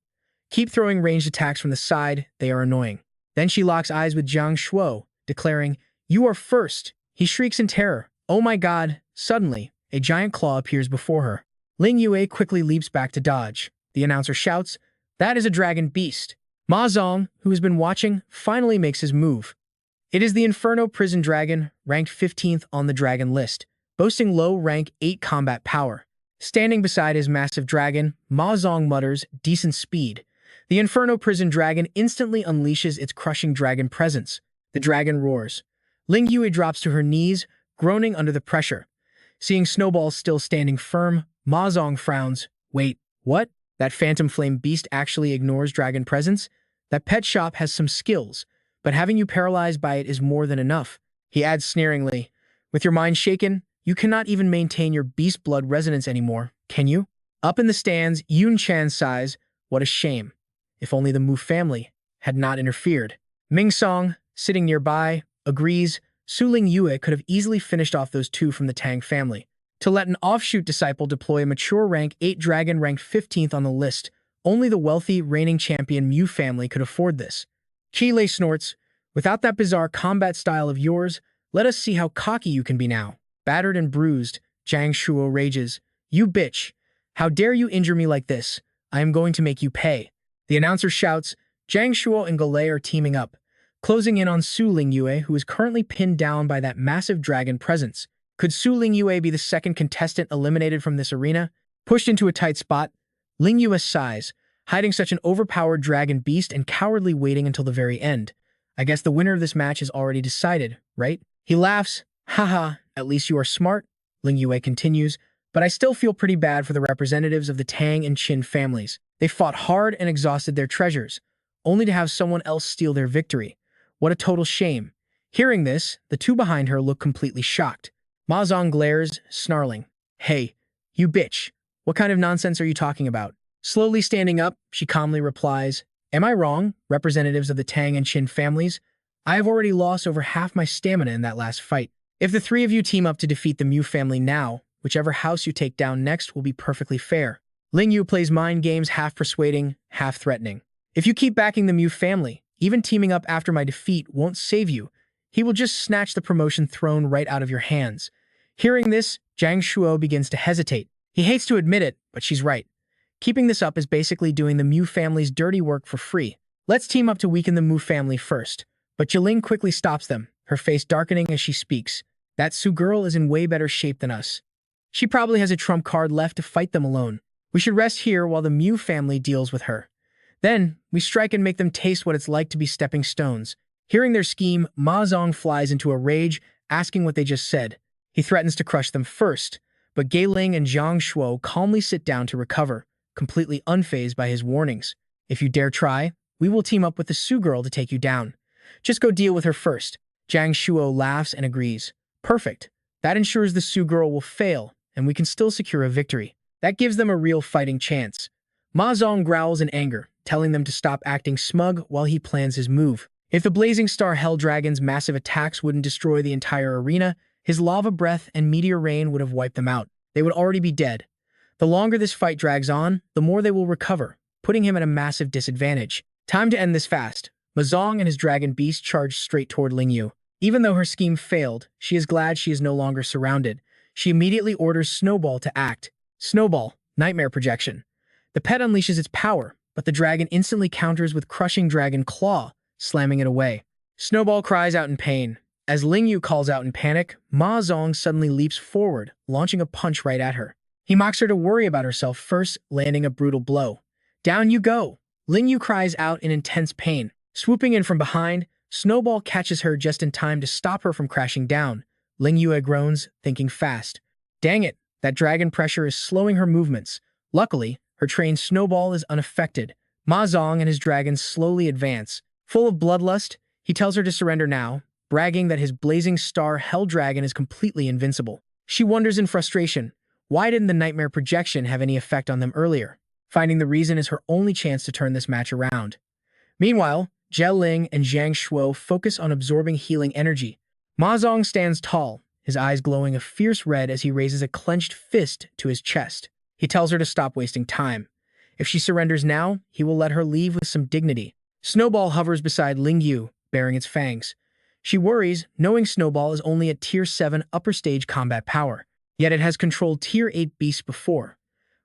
Keep throwing ranged attacks from the side, they are annoying. Then she locks eyes with Zhang Shuo, declaring, you are first. He shrieks in terror. Oh my god. Suddenly, a giant claw appears before her. Lingyue quickly leaps back to dodge. The announcer shouts, that is a dragon beast. Ma Zong, who has been watching, finally makes his move. It is the Inferno Prison Dragon, ranked 15th on the dragon list, boasting low rank 8 combat power. Standing beside his massive dragon, Ma Zong mutters, decent speed. The Inferno Prison Dragon instantly unleashes its crushing dragon presence. The dragon roars. Lingyue drops to her knees, groaning under the pressure. Seeing Snowball still standing firm, Ma Zong frowns. Wait, what? That phantom flame beast actually ignores dragon presence? That pet shop has some skills, but having you paralyzed by it is more than enough. He adds sneeringly, with your mind shaken, you cannot even maintain your beast blood resonance anymore, can you? Up in the stands, Yun Chan sighs, what a shame. If only the Mu family had not interfered. Ming Song, sitting nearby, agrees, Su Lingyue could have easily finished off those 2 from the Tang family. To let an offshoot disciple deploy a mature rank 8 dragon ranked 15th on the list, only the wealthy, reigning champion Mew family could afford this. Chile snorts, "Without that bizarre combat style of yours, let us see how cocky you can be now." Battered and bruised, Zhang Shuo rages, "You bitch! How dare you injure me like this? I am going to make you pay." The announcer shouts. Zhang Shuo and Galei are teaming up, closing in on Su Lingyue, who is currently pinned down by that massive dragon presence. Could Su Lingyue be the second contestant eliminated from this arena? Pushed into a tight spot, Lingyue sighs, hiding such an overpowered dragon beast and cowardly waiting until the very end. "I guess the winner of this match is already decided, right?" He laughs. "Haha, at least you are smart," Lingyue continues, "but I still feel pretty bad for the representatives of the Tang and Qin families. They fought hard and exhausted their treasures, only to have someone else steal their victory. What a total shame." Hearing this, the two behind her look completely shocked. Ma Zong glares, snarling, "Hey, you bitch, what kind of nonsense are you talking about?" Slowly standing up, she calmly replies, "Am I wrong, representatives of the Tang and Qin families? I have already lost over half my stamina in that last fight. If the three of you team up to defeat the Mu family now, whichever house you take down next will be perfectly fair." Ling Yu plays mind games, half persuading, half threatening. "If you keep backing the Mu family, even teaming up after my defeat won't save you. He will just snatch the promotion thrown right out of your hands." Hearing this, Zhang Shuo begins to hesitate. He hates to admit it, but she's right. Keeping this up is basically doing the Mu family's dirty work for free. "Let's team up to weaken the Mu family first." But Jiling quickly stops them, her face darkening as she speaks. "That Su girl is in way better shape than us. She probably has a trump card left to fight them alone. We should rest here while the Mu family deals with her. Then, we strike and make them taste what it's like to be stepping stones." Hearing their scheme, Ma Zong flies into a rage, asking what they just said. He threatens to crush them first, but Gei Ling and Zhang Shuo calmly sit down to recover, completely unfazed by his warnings. "If you dare try, we will team up with the Su girl to take you down. Just go deal with her first." Zhang Shuo laughs and agrees. "Perfect. That ensures the Su girl will fail, and we can still secure a victory. That gives them a real fighting chance." Ma Zong growls in anger, telling them to stop acting smug while he plans his move. If the Blazing Star Hell Dragon's massive attacks wouldn't destroy the entire arena, his lava breath and meteor rain would have wiped them out. They would already be dead. The longer this fight drags on, the more they will recover, putting him at a massive disadvantage. Time to end this fast. Ma Zong and his dragon beast charge straight toward Ling Yu. Even though her scheme failed, she is glad she is no longer surrounded. She immediately orders Snowball to act. Snowball, Nightmare Projection. The pet unleashes its power, but the dragon instantly counters with Crushing Dragon Claw, slamming it away. Snowball cries out in pain. As Ling Yu calls out in panic, Ma Zong suddenly leaps forward, launching a punch right at her. He mocks her to worry about herself first, landing a brutal blow. "Down you go!" Ling Yu cries out in intense pain. Swooping in from behind, Snowball catches her just in time to stop her from crashing down. Ling Yu groans, thinking fast. Dang it, that dragon pressure is slowing her movements. Luckily, her trained Snowball is unaffected. Ma Zong and his dragons slowly advance. Full of bloodlust, he tells her to surrender now, bragging that his Blazing Star Hell Dragon is completely invincible. She wonders in frustration, why didn't the Nightmare Projection have any effect on them earlier? Finding the reason is her only chance to turn this match around. Meanwhile, Jie Ling and Zhang Shuo focus on absorbing healing energy. Ma Zong stands tall, his eyes glowing a fierce red as he raises a clenched fist to his chest. He tells her to stop wasting time. If she surrenders now, he will let her leave with some dignity. Snowball hovers beside Ling Yu, baring its fangs. She worries, knowing Snowball is only at Tier 7 upper stage combat power, yet it has controlled Tier 8 beasts before.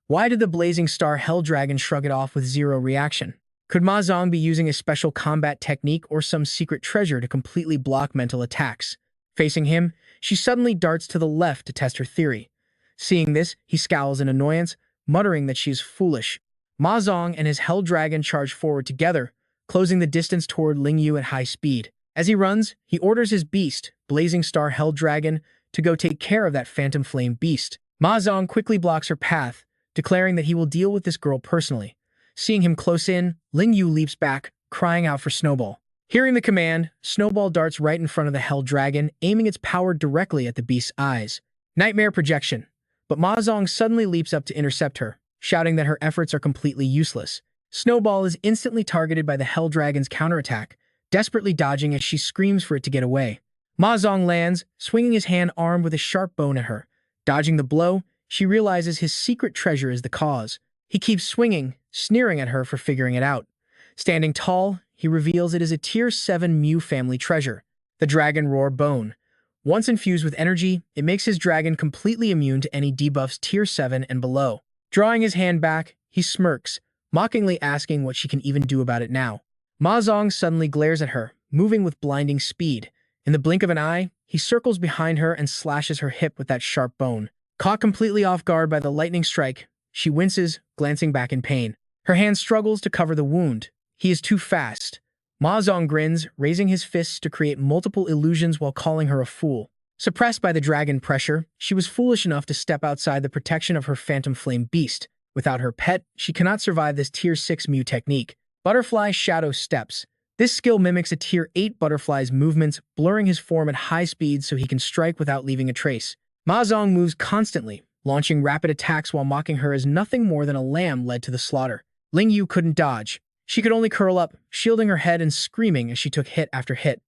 Why did the Blazing Star Hell Dragon shrug it off with zero reaction? Could Ma Zong be using a special combat technique or some secret treasure to completely block mental attacks? Facing him, she suddenly darts to the left to test her theory. Seeing this, he scowls in annoyance, muttering that she is foolish. Ma Zong and his Hell Dragon charge forward together, closing the distance toward Ling Yu at high speed. As he runs, he orders his beast, Blazing Star Hell Dragon, to go take care of that Phantom Flame beast. Ma Zong quickly blocks her path, declaring that he will deal with this girl personally. Seeing him close in, Ling Yu leaps back, crying out for Snowball. Hearing the command, Snowball darts right in front of the Hell Dragon, aiming its power directly at the beast's eyes. Nightmare Projection. But Ma Zong suddenly leaps up to intercept her, shouting that her efforts are completely useless. Snowball is instantly targeted by the Hell Dragon's counterattack, desperately dodging as she screams for it to get away. Ma Zong lands, swinging his hand armed with a sharp bone at her. Dodging the blow, she realizes his secret treasure is the cause. He keeps swinging, sneering at her for figuring it out. Standing tall, he reveals it is a Tier 7 Mew family treasure, the Dragon Roar Bone. Once infused with energy, it makes his dragon completely immune to any debuffs Tier 7 and below. Drawing his hand back, he smirks, mockingly asking what she can even do about it now. Ma Zong suddenly glares at her, moving with blinding speed. In the blink of an eye, he circles behind her and slashes her hip with that sharp bone. Caught completely off guard by the lightning strike, she winces, glancing back in pain. Her hand struggles to cover the wound. He is too fast. Ma Zong grins, raising his fists to create multiple illusions while calling her a fool. Suppressed by the dragon pressure, she was foolish enough to step outside the protection of her Phantom Flame beast. Without her pet, she cannot survive this Tier 6 Mew technique. Butterfly Shadow Steps. This skill mimics a Tier 8 butterfly's movements, blurring his form at high speeds so he can strike without leaving a trace. Ma Zong moves constantly, launching rapid attacks while mocking her as nothing more than a lamb led to the slaughter. Ling Yu couldn't dodge. She could only curl up, shielding her head and screaming as she took hit after hit.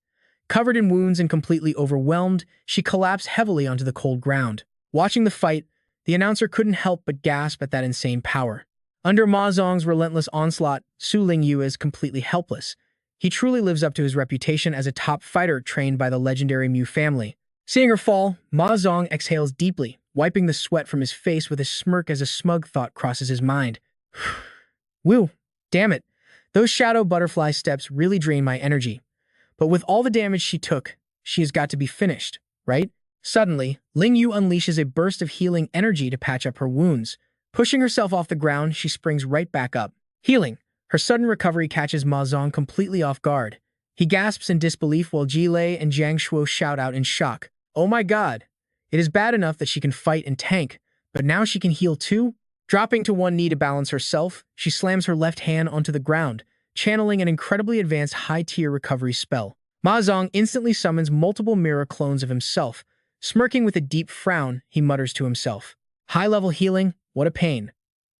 Covered in wounds and completely overwhelmed, she collapsed heavily onto the cold ground. Watching the fight, the announcer couldn't help but gasp at that insane power. Under Ma Zong's relentless onslaught, Su Lingyu is completely helpless. He truly lives up to his reputation as a top fighter trained by the legendary Mew family. Seeing her fall, Ma Zong exhales deeply, wiping the sweat from his face with a smirk as a smug thought crosses his mind. Whew, damn it. Those shadow butterfly steps really drain my energy. But with all the damage she took, she has got to be finished, right? Suddenly, Ling Yu unleashes a burst of healing energy to patch up her wounds. Pushing herself off the ground, she springs right back up. Healing. Her sudden recovery catches Ma Zong completely off guard. He gasps in disbelief while Ji Lei and Jiang Shuo shout out in shock. Oh my god. It is bad enough that she can fight and tank, but now she can heal too? Dropping to one knee to balance herself, she slams her left hand onto the ground, channeling an incredibly advanced high-tier recovery spell. Ma Zong instantly summons multiple mirror clones of himself. Smirking with a deep frown, he mutters to himself. High-level healing? What a pain.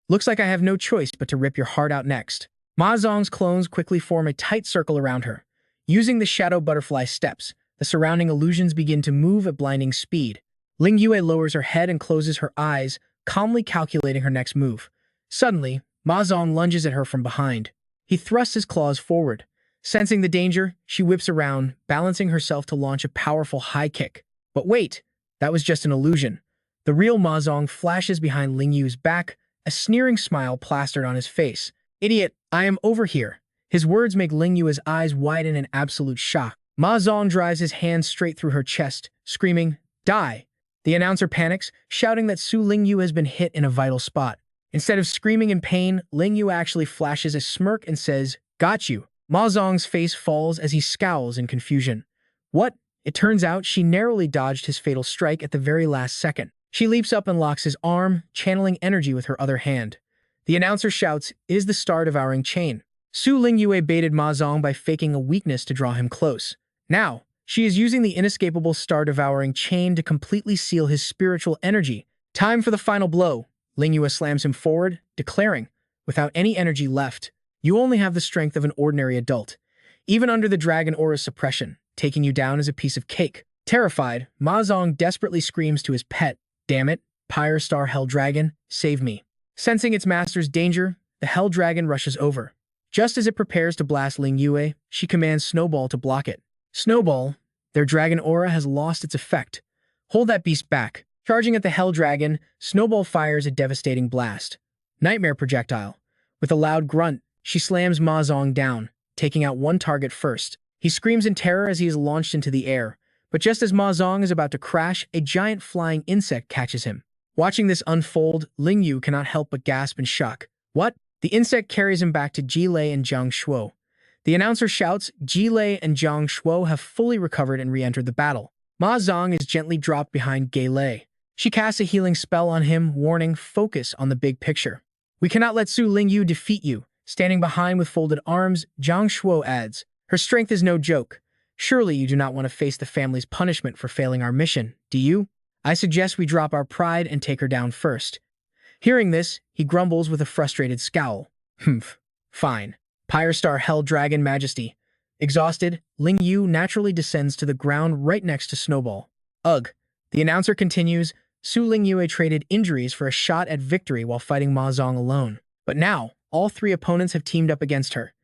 Looks like I have no choice but to rip your heart out next. Ma Zong's clones quickly form a tight circle around her. Using the shadow butterfly steps, the surrounding illusions begin to move at blinding speed. Ling Yue lowers her head and closes her eyes, calmly calculating her next move. Suddenly, Ma Zong lunges at her from behind. He thrusts his claws forward. Sensing the danger, she whips around, balancing herself to launch a powerful high kick. But wait, that was just an illusion. The real Ma Zong flashes behind Ling Yu's back, a sneering smile plastered on his face. Idiot, I am over here. His words make Ling Yu's eyes widen in absolute shock. Ma Zong drives his hand straight through her chest, screaming, Die! The announcer panics, shouting that Su Lingyu has been hit in a vital spot. Instead of screaming in pain, Lingyu actually flashes a smirk and says, Got you. Ma Zong's face falls as he scowls in confusion. What? It turns out she narrowly dodged his fatal strike at the very last second. She leaps up and locks his arm, channeling energy with her other hand. The announcer shouts, It is the star-devouring chain. Su Lingyu baited Ma Zong by faking a weakness to draw him close. Now, she is using the inescapable star-devouring chain to completely seal his spiritual energy. Time for the final blow. Lingyu slams him forward, declaring, Without any energy left, you only have the strength of an ordinary adult. Even under the dragon aura's suppression, taking you down is a piece of cake. Terrified, Ma Zong desperately screams to his pet, Damn it, Pyre Star Hell Dragon, save me. Sensing its master's danger, the Hell Dragon rushes over. Just as it prepares to blast Ling Yue, she commands Snowball to block it. Snowball, their dragon aura has lost its effect. Hold that beast back. Charging at the Hell Dragon, Snowball fires a devastating blast. Nightmare projectile. With a loud grunt, she slams Ma Zong down, taking out one target first. He screams in terror as he is launched into the air, but just as Ma Zong is about to crash, a giant flying insect catches him. Watching this unfold, Ling Yu cannot help but gasp in shock. What? The insect carries him back to Ji Lei and Jiang Shuo. The announcer shouts, Ji Lei and Jiang Shuo have fully recovered and re-entered the battle. Ma Zong is gently dropped behind Gei Lei. She casts a healing spell on him, warning, Focus on the big picture. We cannot let Su Lingyu defeat you. Standing behind with folded arms, Jiang Shuo adds, Her strength is no joke. Surely you do not want to face the family's punishment for failing our mission, do you? I suggest we drop our pride and take her down first. Hearing this, he grumbles with a frustrated scowl. Humph. Fine. Pyre Star Hell Dragon Majesty. Exhausted, Ling Yu naturally descends to the ground right next to Snowball. Ugh. The announcer continues, Su Lingyu traded injuries for a shot at victory while fighting Ma Zong alone. But now, all three opponents have teamed up against her.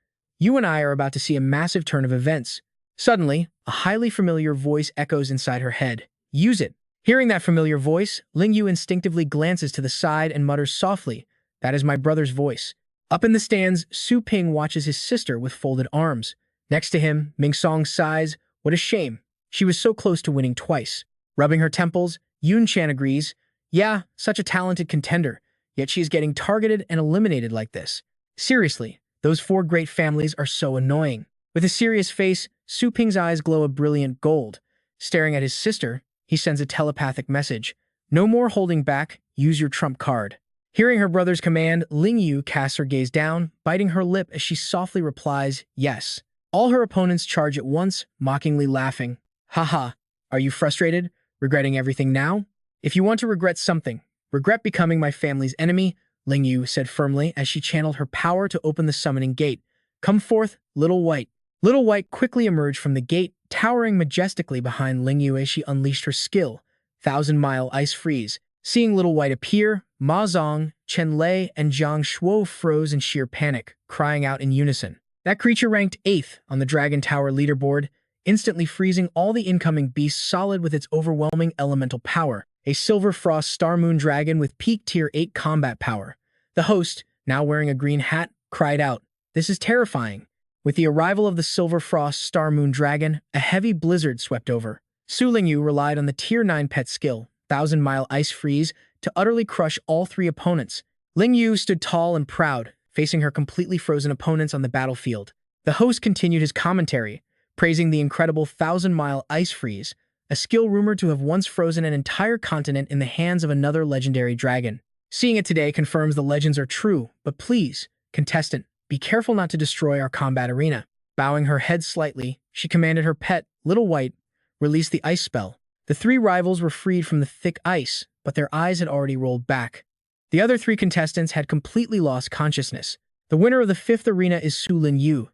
You and I are about to see a massive turn of events. Suddenly, a highly familiar voice echoes inside her head. Use it. Hearing that familiar voice, Ling Yu instinctively glances to the side and mutters softly, "That is my brother's voice." Up in the stands, Su Ping watches his sister with folded arms. Next to him, Ming Song sighs, "What a shame. She was so close to winning twice." Rubbing her temples, Yun Chan agrees, "Yeah, such a talented contender, yet she is getting targeted and eliminated like this. Seriously, those four great families are so annoying." With a serious face, Su Ping's eyes glow a brilliant gold. Staring at his sister, he sends a telepathic message. "No more holding back, use your trump card." Hearing her brother's command, Ling Yu casts her gaze down, biting her lip as she softly replies, "Yes." All her opponents charge at once, mockingly laughing. "Haha, are you frustrated? Regretting everything now? If you want to regret something, regret becoming my family's enemy," Ling Yu said firmly as she channeled her power to open the summoning gate. "Come forth, Little White." Little White quickly emerged from the gate, towering majestically behind Ling Yu as she unleashed her skill, Thousand-Mile Ice Freeze. Seeing Little White appear, Ma Zong, Chen Lei, and Zhang Shuo froze in sheer panic, crying out in unison. That creature ranked 8th on the Dragon Tower leaderboard, instantly freezing all the incoming beasts solid with its overwhelming elemental power, a Silver Frost Star Moon Dragon with peak Tier 8 combat power. The host, now wearing a green hat, cried out, "This is terrifying." With the arrival of the Silver Frost Star Moon Dragon, a heavy blizzard swept over. Su Lingyu relied on the Tier 9 pet skill, Thousand-Mile Ice Freeze, to utterly crush all three opponents. Ling Yu stood tall and proud, facing her completely frozen opponents on the battlefield. The host continued his commentary, praising the incredible Thousand-Mile Ice Freeze, a skill rumored to have once frozen an entire continent in the hands of another legendary dragon. Seeing it today confirms the legends are true, but please, contestant, be careful not to destroy our combat arena. Bowing her head slightly, she commanded her pet, Little White, release the ice spell. The three rivals were freed from the thick ice, but their eyes had already rolled back. The other three contestants had completely lost consciousness. The winner of the 5th arena is Su Lin Yu.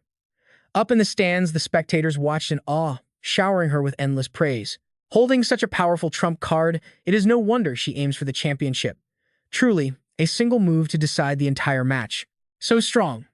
Up in the stands, the spectators watched in awe, showering her with endless praise. Holding such a powerful trump card, it is no wonder she aims for the championship. Truly, a single move to decide the entire match. So strong.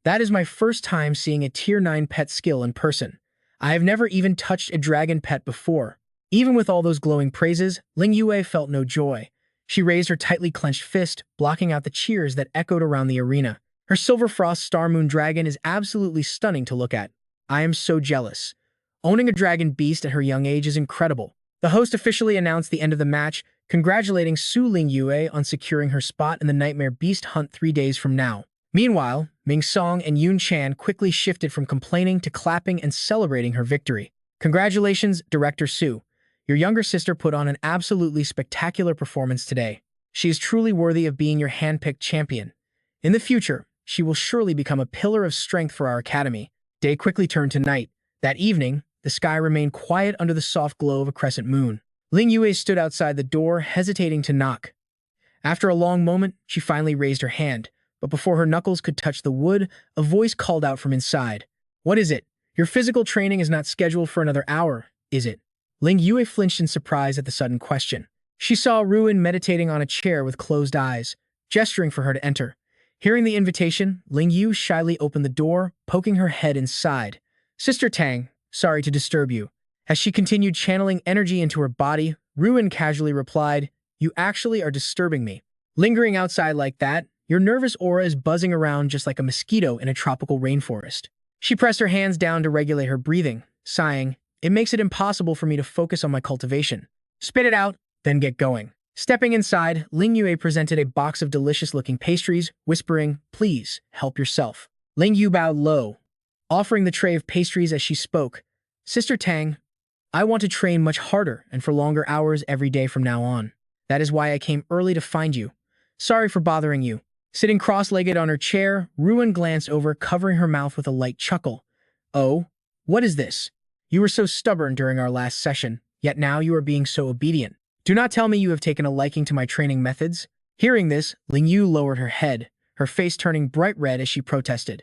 That is my first time seeing a Tier 9 pet skill in person. I have never even touched a dragon pet before. Even with all those glowing praises, Ling Yue felt no joy. She raised her tightly clenched fist, blocking out the cheers that echoed around the arena. Her Silver Frost Star Moon Dragon is absolutely stunning to look at. I am so jealous. Owning a dragon beast at her young age is incredible. The host officially announced the end of the match, congratulating Su Ling Yue on securing her spot in the Nightmare Beast Hunt 3 days from now. Meanwhile, Ming Song and Yun Chan quickly shifted from complaining to clapping and celebrating her victory. Congratulations, Director Su. Your younger sister put on an absolutely spectacular performance today. She is truly worthy of being your handpicked champion. In the future, she will surely become a pillar of strength for our academy. Day quickly turned to night. That evening, the sky remained quiet under the soft glow of a crescent moon. Ling Yue stood outside the door, hesitating to knock. After a long moment, she finally raised her hand. But before her knuckles could touch the wood, a voice called out from inside. "What is it? Your physical training is not scheduled for another hour, is it?" Ling Yue flinched in surprise at the sudden question. She saw Ruin meditating on a chair with closed eyes, gesturing for her to enter. Hearing the invitation, Ling Yu shyly opened the door, poking her head inside. "Sister Tang, sorry to disturb you." As she continued channeling energy into her body, Ruin casually replied, "You actually are disturbing me. Lingering outside like that, your nervous aura is buzzing around just like a mosquito in a tropical rainforest." She pressed her hands down to regulate her breathing, sighing, "It makes it impossible for me to focus on my cultivation. Spit it out, then get going." Stepping inside, Ling Yue presented a box of delicious-looking pastries, whispering, "Please, help yourself." Ling Yu bowed low, offering the tray of pastries as she spoke. "Sister Tang, I want to train much harder and for longer hours every day from now on. That is why I came early to find you. Sorry for bothering you." Sitting cross-legged on her chair, Ruin glanced over, covering her mouth with a light chuckle. "Oh, what is this? You were so stubborn during our last session, yet now you are being so obedient. Do not tell me you have taken a liking to my training methods." Hearing this, Ling Yu lowered her head, her face turning bright red as she protested.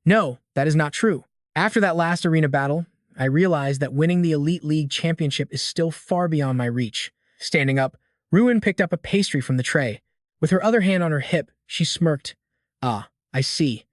"No, that is not true. After that last arena battle, I realized that winning the Elite League Championship is still far beyond my reach." Standing up, Ruin picked up a pastry from the tray. With her other hand on her hip, she smirked. "Ah, I see.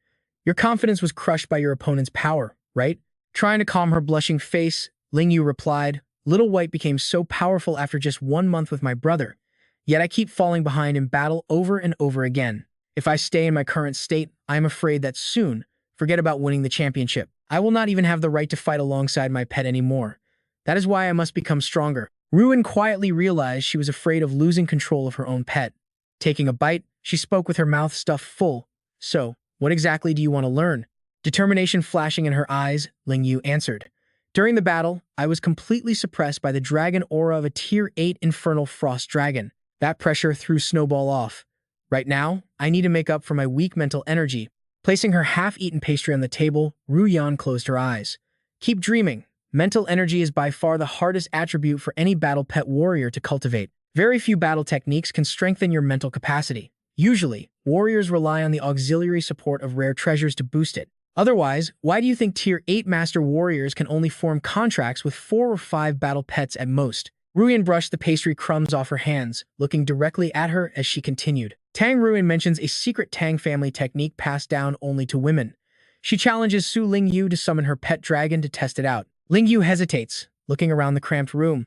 Your confidence was crushed by your opponent's power, right? Trying to calm her blushing face, Ling Yu replied, Little White became so powerful after just 1 month with my brother, yet I keep falling behind in battle over and over again. If I stay in my current state, I am afraid that soon, forget about winning the championship. I will not even have the right to fight alongside my pet anymore. That is why I must become stronger. Ruin quietly realized she was afraid of losing control of her own pet. Taking a bite, she spoke with her mouth stuffed full. So, what exactly do you want to learn? Determination flashing in her eyes, Ling Yu answered. During the battle, I was completely suppressed by the dragon aura of a Tier 8 Infernal Frost Dragon. That pressure threw Snowball off. Right now, I need to make up for my weak mental energy. Placing her half-eaten pastry on the table, Ruyan closed her eyes. Keep dreaming. Mental energy is by far the hardest attribute for any battle pet warrior to cultivate. Very few battle techniques can strengthen your mental capacity. Usually, warriors rely on the auxiliary support of rare treasures to boost it. Otherwise, why do you think Tier 8 Master Warriors can only form contracts with 4 or 5 battle pets at most? Ruyan brushed the pastry crumbs off her hands, looking directly at her as she continued. Tang Ruyan mentions a secret Tang family technique passed down only to women. She challenges Su Ling Yu to summon her pet dragon to test it out. Ling Yu hesitates, looking around the cramped room.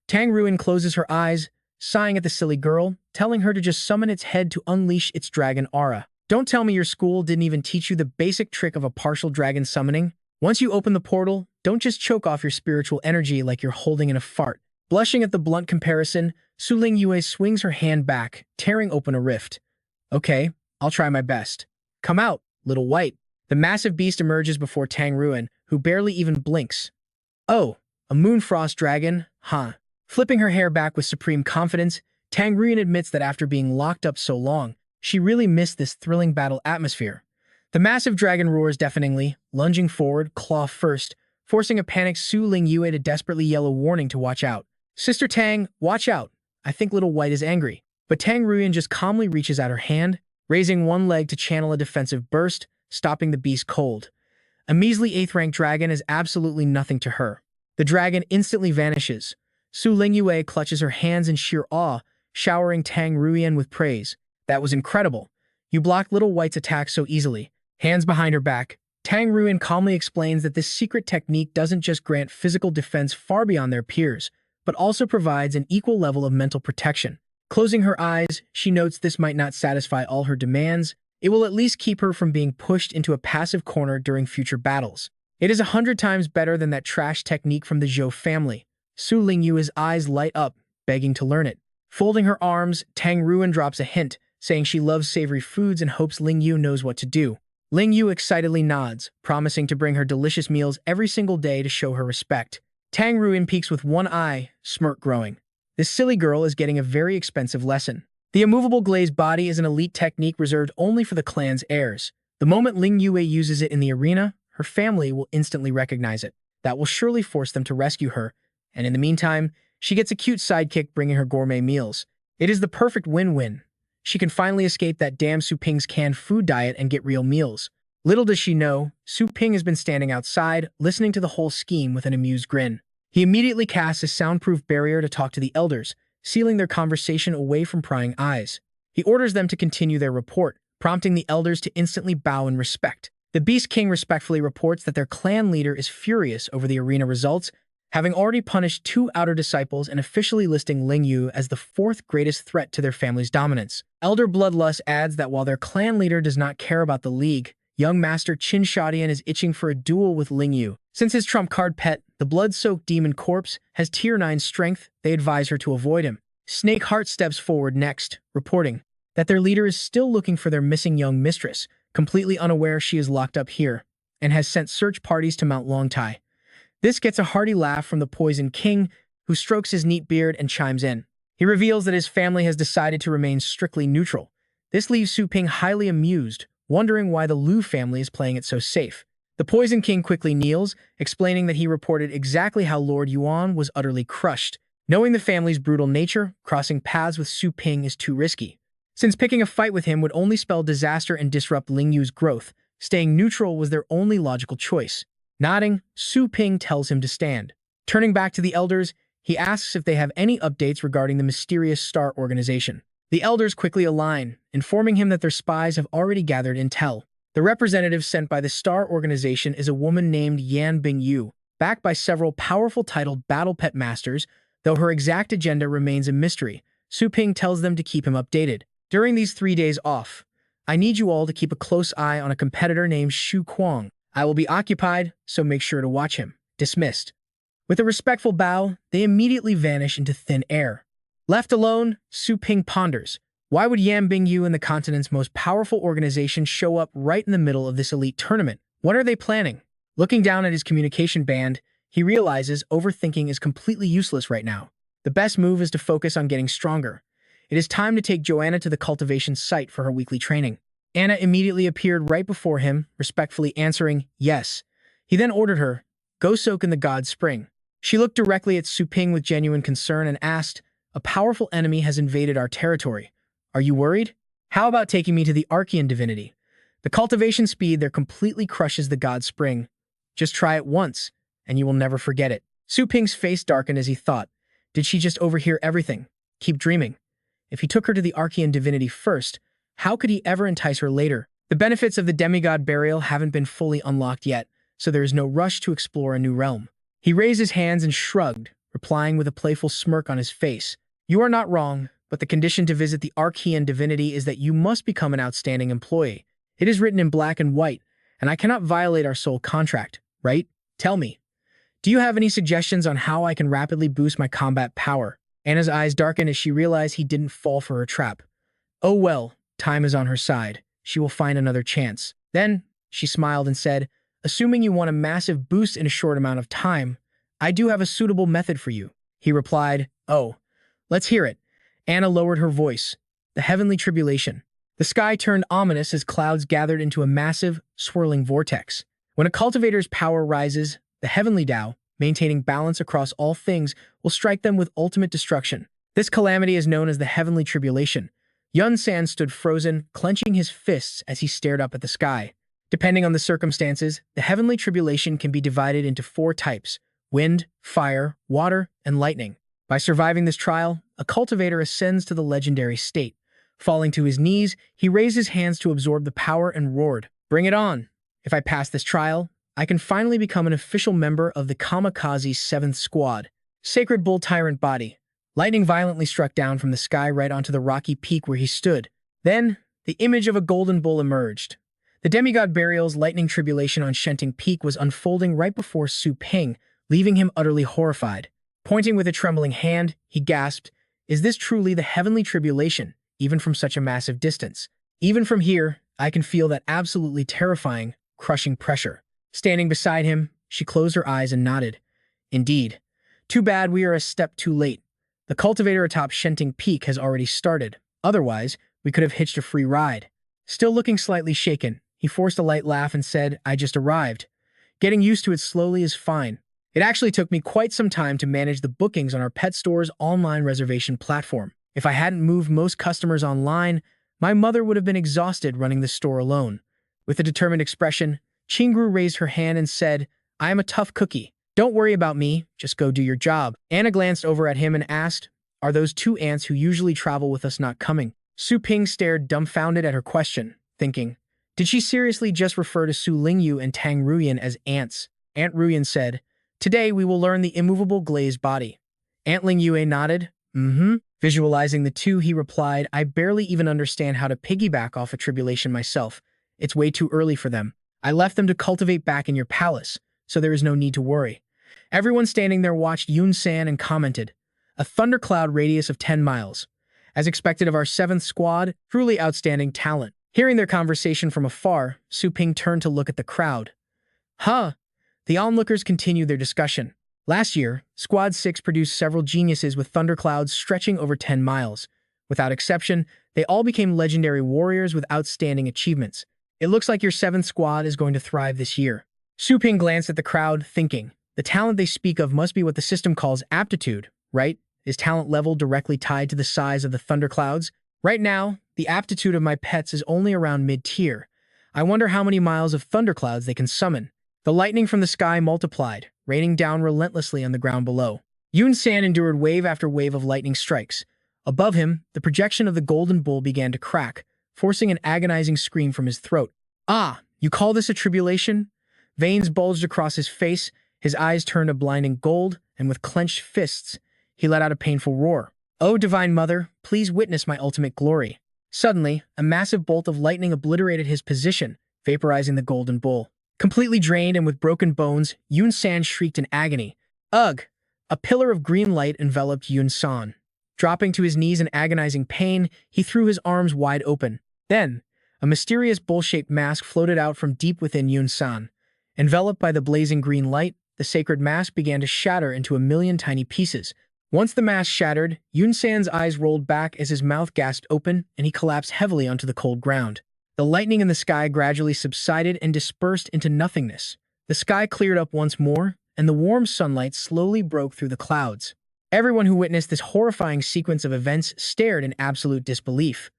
Tang Ruyan closes her eyes, sighing at the silly girl, telling her to just summon its head to unleash its dragon aura. Don't tell me your school didn't even teach you the basic trick of a partial dragon summoning. Once you open the portal, don't just choke off your spiritual energy like you're holding in a fart. Blushing at the blunt comparison, Su Ling Yue swings her hand back, tearing open a rift. Okay, I'll try my best. Come out, little white. The massive beast emerges before Tang Ruyan, who barely even blinks. Oh, a moonfrost dragon, huh? Flipping her hair back with supreme confidence, Tang Ruyan admits that after being locked up so long, she really missed this thrilling battle atmosphere. The massive dragon roars deafeningly, lunging forward, claw first, forcing a panicked Su Ling Yue to desperately yell a warning to watch out. Sister Tang, watch out. I think Little White is angry. But Tang Ruyan just calmly reaches out her hand, raising one leg to channel a defensive burst, stopping the beast cold. A measly 8th rank dragon is absolutely nothing to her. The dragon instantly vanishes. Su Ling Yue clutches her hands in sheer awe, showering Tang Ruyan with praise. That was incredible. You blocked Little White's attack so easily. Hands behind her back, Tang Ruyan calmly explains that this secret technique doesn't just grant physical defense far beyond their peers, but also provides an equal level of mental protection. Closing her eyes, she notes this might not satisfy all her demands. It will at least keep her from being pushed into a passive corner during future battles. It is 100 times better than that trash technique from the Zhou family. Su Ling Yue's eyes light up, begging to learn it. Folding her arms, Tang Ruyan drops a hint, saying she loves savory foods and hopes Ling Yu knows what to do. Ling Yu excitedly nods, promising to bring her delicious meals every single day to show her respect. Tang Ruyan peeks with one eye, smirk growing. This silly girl is getting a very expensive lesson. The immovable glazed body is an elite technique reserved only for the clan's heirs. The moment Ling Yue uses it in the arena, her family will instantly recognize it. That will surely force them to rescue her, and in the meantime, she gets a cute sidekick bringing her gourmet meals. It is the perfect win-win. She can finally escape that damn Su Ping's canned food diet and get real meals. Little does she know, Su Ping has been standing outside, listening to the whole scheme with an amused grin. He immediately casts a soundproof barrier to talk to the elders, sealing their conversation away from prying eyes. He orders them to continue their report, prompting the elders to instantly bow in respect. The Beast King respectfully reports that their clan leader is furious over the arena results, having already punished 2 outer disciples and officially listing Ling Yu as the 4th greatest threat to their family's dominance. Elder Bloodlust adds that while their clan leader does not care about the league, young Master Qin Shadian is itching for a duel with Ling Yu. Since his trump card pet, the blood-soaked demon corpse, has Tier 9 strength, they advise her to avoid him. Snakeheart steps forward next, reporting that their leader is still looking for their missing young mistress, completely unaware she is locked up here, and has sent search parties to Mount Longtai. This gets a hearty laugh from the Poison King, who strokes his neat beard and chimes in. He reveals that his family has decided to remain strictly neutral. This leaves Su Ping highly amused, wondering why the Lu family is playing it so safe. The Poison King quickly kneels, explaining that he reported exactly how Lord Yuan was utterly crushed. Knowing the family's brutal nature, crossing paths with Su Ping is too risky. Since picking a fight with him would only spell disaster and disrupt Ling Yu's growth, staying neutral was their only logical choice. Nodding, Su Ping tells him to stand. Turning back to the elders, he asks if they have any updates regarding the mysterious Star Organization. The elders quickly align, informing him that their spies have already gathered intel. The representative sent by the Star Organization is a woman named Yan Bingyu, backed by several powerful titled Battle Pet Masters, though her exact agenda remains a mystery. Su Ping tells them to keep him updated. During these 3 days off, I need you all to keep a close eye on a competitor named Shu Kuang. I will be occupied, so make sure to watch him. Dismissed. With a respectful bow, they immediately vanish into thin air. Left alone, Su Ping ponders. Why would Yan Bingyu and the continent's most powerful organization show up right in the middle of this elite tournament? What are they planning? Looking down at his communication band, he realizes overthinking is completely useless right now. The best move is to focus on getting stronger. It is time to take Joanna to the cultivation site for her weekly training. Anna immediately appeared right before him, respectfully answering yes. He then ordered her, go soak in the god spring. She looked directly at Su Ping with genuine concern and asked, a powerful enemy has invaded our territory. Are you worried? How about taking me to the Archean divinity? The cultivation speed there completely crushes the god spring. Just try it once, and you will never forget it. Su Ping's face darkened as he thought, did she just overhear everything? Keep dreaming. If he took her to the Archean divinity first, how could he ever entice her later? The benefits of the demigod burial haven't been fully unlocked yet, so there is no rush to explore a new realm. He raised his hands and shrugged, replying with a playful smirk on his face. You are not wrong, but the condition to visit the Archean divinity is that you must become an outstanding employee. It is written in black and white, and I cannot violate our soul contract, right? Tell me, do you have any suggestions on how I can rapidly boost my combat power? Anna's eyes darkened as she realized he didn't fall for her trap. Oh well, time is on her side. She will find another chance. Then, she smiled and said, assuming you want a massive boost in a short amount of time, I do have a suitable method for you. He replied, oh, let's hear it. Anna lowered her voice. The heavenly tribulation. The sky turned ominous as clouds gathered into a massive, swirling vortex. When a cultivator's power rises, the heavenly Tao, maintaining balance across all things, will strike them with ultimate destruction. This calamity is known as the heavenly tribulation. Yun San stood frozen, clenching his fists as he stared up at the sky. Depending on the circumstances, the heavenly tribulation can be divided into 4 types: wind, fire, water, and lightning. By surviving this trial, a cultivator ascends to the legendary state. Falling to his knees, he raised his hands to absorb the power and roared, bring it on! If I pass this trial, I can finally become an official member of the Kamikaze's 7th Squad. Sacred Bull Tyrant Body. Lightning violently struck down from the sky right onto the rocky peak where he stood. Then, the image of a golden bull emerged. The demigod burial's lightning tribulation on Shenting Peak was unfolding right before Su Ping, leaving him utterly horrified. Pointing with a trembling hand, he gasped, is this truly the heavenly tribulation, even from such a massive distance? Even from here, I can feel that absolutely terrifying, crushing pressure. Standing beside him, she closed her eyes and nodded. Indeed. Too bad we are a step too late. The cultivator atop Shenting Peak has already started. Otherwise, we could have hitched a free ride. Still looking slightly shaken, he forced a light laugh and said, I just arrived. Getting used to it slowly is fine. It actually took me quite some time to manage the bookings on our pet store's online reservation platform. If I hadn't moved most customers online, my mother would have been exhausted running the store alone. With a determined expression, Chingru raised her hand and said, I am a tough cookie. Don't worry about me, just go do your job. Anna glanced over at him and asked, are those 2 ants who usually travel with us not coming? Su Ping stared dumbfounded at her question, thinking, did she seriously just refer to Su Lingyu and Tang Ruyan as ants? Aunt Ruyan said, today we will learn the immovable glazed body. Aunt Lingyue nodded, Visualizing the 2, he replied, I barely even understand how to piggyback off a tribulation myself. It's way too early for them. I left them to cultivate back in your palace, so there is no need to worry. Everyone standing there watched Yun San and commented, a thundercloud radius of 10 miles. As expected of our 7th squad, truly outstanding talent. Hearing their conversation from afar, Su Ping turned to look at the crowd. Huh. The onlookers continued their discussion. Last year, Squad 6 produced several geniuses with thunderclouds stretching over 10 miles. Without exception, they all became legendary warriors with outstanding achievements. It looks like your 7th squad is going to thrive this year. Su Ping glanced at the crowd, thinking, the talent they speak of must be what the system calls aptitude, right? Is talent level directly tied to the size of the thunderclouds? Right now, the aptitude of my pets is only around mid-tier. I wonder how many miles of thunderclouds they can summon. The lightning from the sky multiplied, raining down relentlessly on the ground below. Yun San endured wave after wave of lightning strikes. Above him, the projection of the golden bull began to crack, forcing an agonizing scream from his throat. Ah, You call this a tribulation? Veins bulged across his face, his eyes turned a blinding gold, and with clenched fists, he let out a painful roar. "O Divine Mother, please witness my ultimate glory." Suddenly, a massive bolt of lightning obliterated his position, vaporizing the golden bull. Completely drained and with broken bones, Yun San shrieked in agony. Ugh! A pillar of green light enveloped Yun San. Dropping to his knees in agonizing pain, he threw his arms wide open. Then, a mysterious bull-shaped mask floated out from deep within Yun San. Enveloped by the blazing green light, the sacred mask began to shatter into a million tiny pieces. Once the mask shattered, Yun San's eyes rolled back as his mouth gasped open and he collapsed heavily onto the cold ground. The lightning in the sky gradually subsided and dispersed into nothingness. The sky cleared up once more, and the warm sunlight slowly broke through the clouds. Everyone who witnessed this horrifying sequence of events stared in absolute disbelief.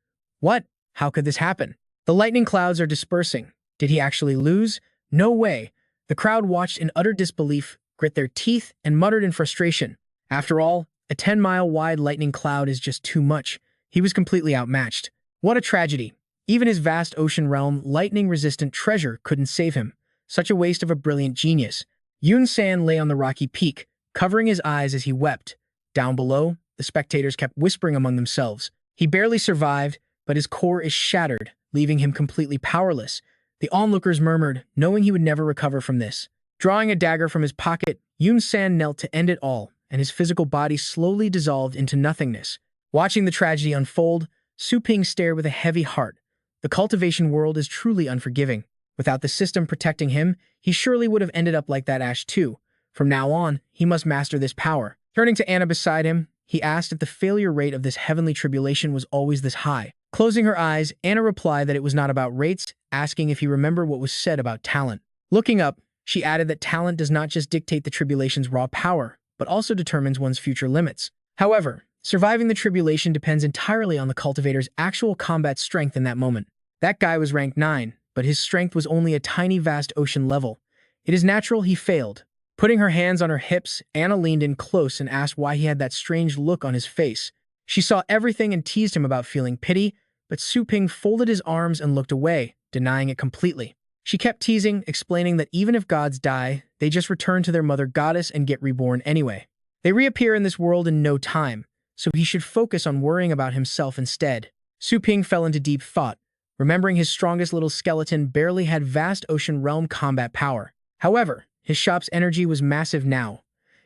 What? How could this happen? The lightning clouds are dispersing. Did he actually lose? No way. The crowd watched in utter disbelief, grit their teeth, and muttered in frustration. After all, a 10-mile-wide lightning cloud is just too much. He was completely outmatched. What a tragedy. Even his vast ocean realm, lightning-resistant treasure couldn't save him. Such a waste of a brilliant genius. Yun San lay on the rocky peak, covering his eyes as he wept. Down below, the spectators kept whispering among themselves. He barely survived, but his core is shattered, leaving him completely powerless. The onlookers murmured, knowing he would never recover from this. Drawing a dagger from his pocket, Yun San knelt to end it all, and his physical body slowly dissolved into nothingness. Watching the tragedy unfold, Su Ping stared with a heavy heart. The cultivation world is truly unforgiving. Without the system protecting him, he surely would have ended up like that ash too. From now on, he must master this power. Turning to Anna beside him, he asked if the failure rate of this heavenly tribulation was always this high. Closing her eyes, Anna replied that it was not about rates, asking if he remembered what was said about talent. Looking up, she added that talent does not just dictate the tribulation's raw power, but also determines one's future limits. However, surviving the tribulation depends entirely on the cultivator's actual combat strength in that moment. That guy was rank 9, but his strength was only a tiny vast ocean level. It is natural he failed. Putting her hands on her hips, Anna leaned in close and asked why he had that strange look on his face. She saw everything and teased him about feeling pity, but Su Ping folded his arms and looked away, denying it completely. She kept teasing, explaining that even if gods die, they just return to their mother goddess and get reborn anyway. They reappear in this world in no time, so he should focus on worrying about himself instead. Su Ping fell into deep thought, remembering his strongest little skeleton barely had vast ocean realm combat power. However, his shop's energy was massive now.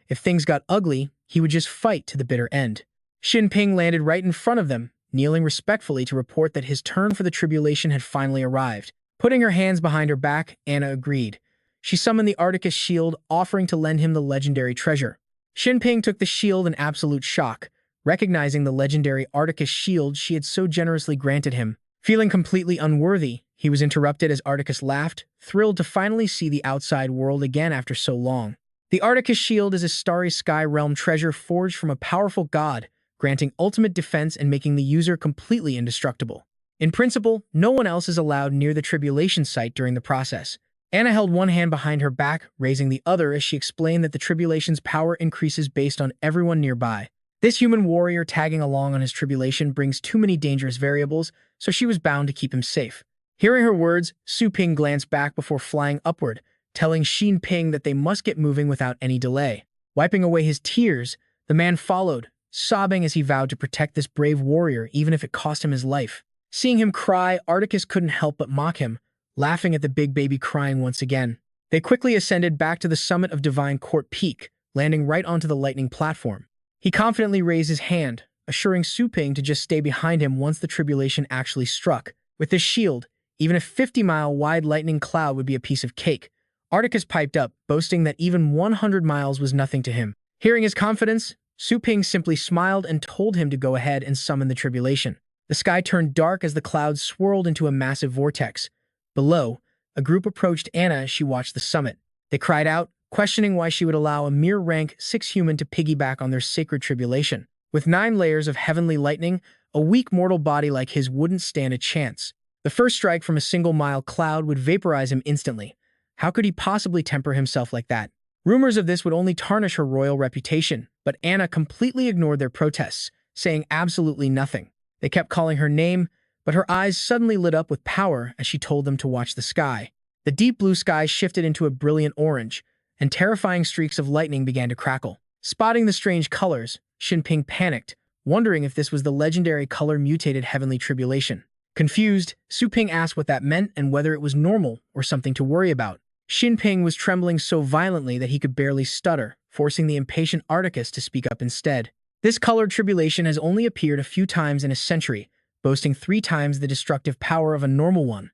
If things got ugly, he would just fight to the bitter end. Xin Ping landed right in front of them, kneeling respectfully to report that his turn for the tribulation had finally arrived. Putting her hands behind her back, Anna agreed. She summoned the Articus shield, offering to lend him the legendary treasure. Xin Ping took the shield in absolute shock, recognizing the legendary Articus shield she had so generously granted him. Feeling completely unworthy, he was interrupted as Articus laughed, thrilled to finally see the outside world again after so long. The Articus shield is a starry sky realm treasure forged from a powerful god, granting ultimate defense and making the user completely indestructible. In principle, no one else is allowed near the tribulation site during the process. Anna held one hand behind her back, raising the other as she explained that the tribulation's power increases based on everyone nearby. This human warrior tagging along on his tribulation brings too many dangerous variables, so she was bound to keep him safe. Hearing her words, Su Ping glanced back before flying upward, telling Xin Ping that they must get moving without any delay. Wiping away his tears, the man followed, sobbing as he vowed to protect this brave warrior even if it cost him his life. Seeing him cry, Articus couldn't help but mock him, laughing at the big baby crying once again. They quickly ascended back to the summit of Divine Court Peak, landing right onto the lightning platform. He confidently raised his hand, assuring Su Ping to just stay behind him once the tribulation actually struck. With his shield, even a 50-mile-wide lightning cloud would be a piece of cake. Articus piped up, boasting that even 100 miles was nothing to him. Hearing his confidence, Su Ping simply smiled and told him to go ahead and summon the tribulation. The sky turned dark as the clouds swirled into a massive vortex. Below, a group approached Anna as she watched the summit. They cried out, questioning why she would allow a mere rank 6 human to piggyback on their sacred tribulation. With 9 layers of heavenly lightning, a weak mortal body like his wouldn't stand a chance. The first strike from a single-mile cloud would vaporize him instantly. How could he possibly temper himself like that? Rumors of this would only tarnish her royal reputation, but Anna completely ignored their protests, saying absolutely nothing. They kept calling her name, but her eyes suddenly lit up with power as she told them to watch the sky. The deep blue sky shifted into a brilliant orange, and terrifying streaks of lightning began to crackle. Spotting the strange colors, Xinping panicked, wondering if this was the legendary color-mutated heavenly tribulation. Confused, Su Ping asked what that meant and whether it was normal or something to worry about. Xinping was trembling so violently that he could barely stutter, forcing the impatient Articus to speak up instead. This colored tribulation has only appeared a few times in a century, boasting 3 times the destructive power of a normal one.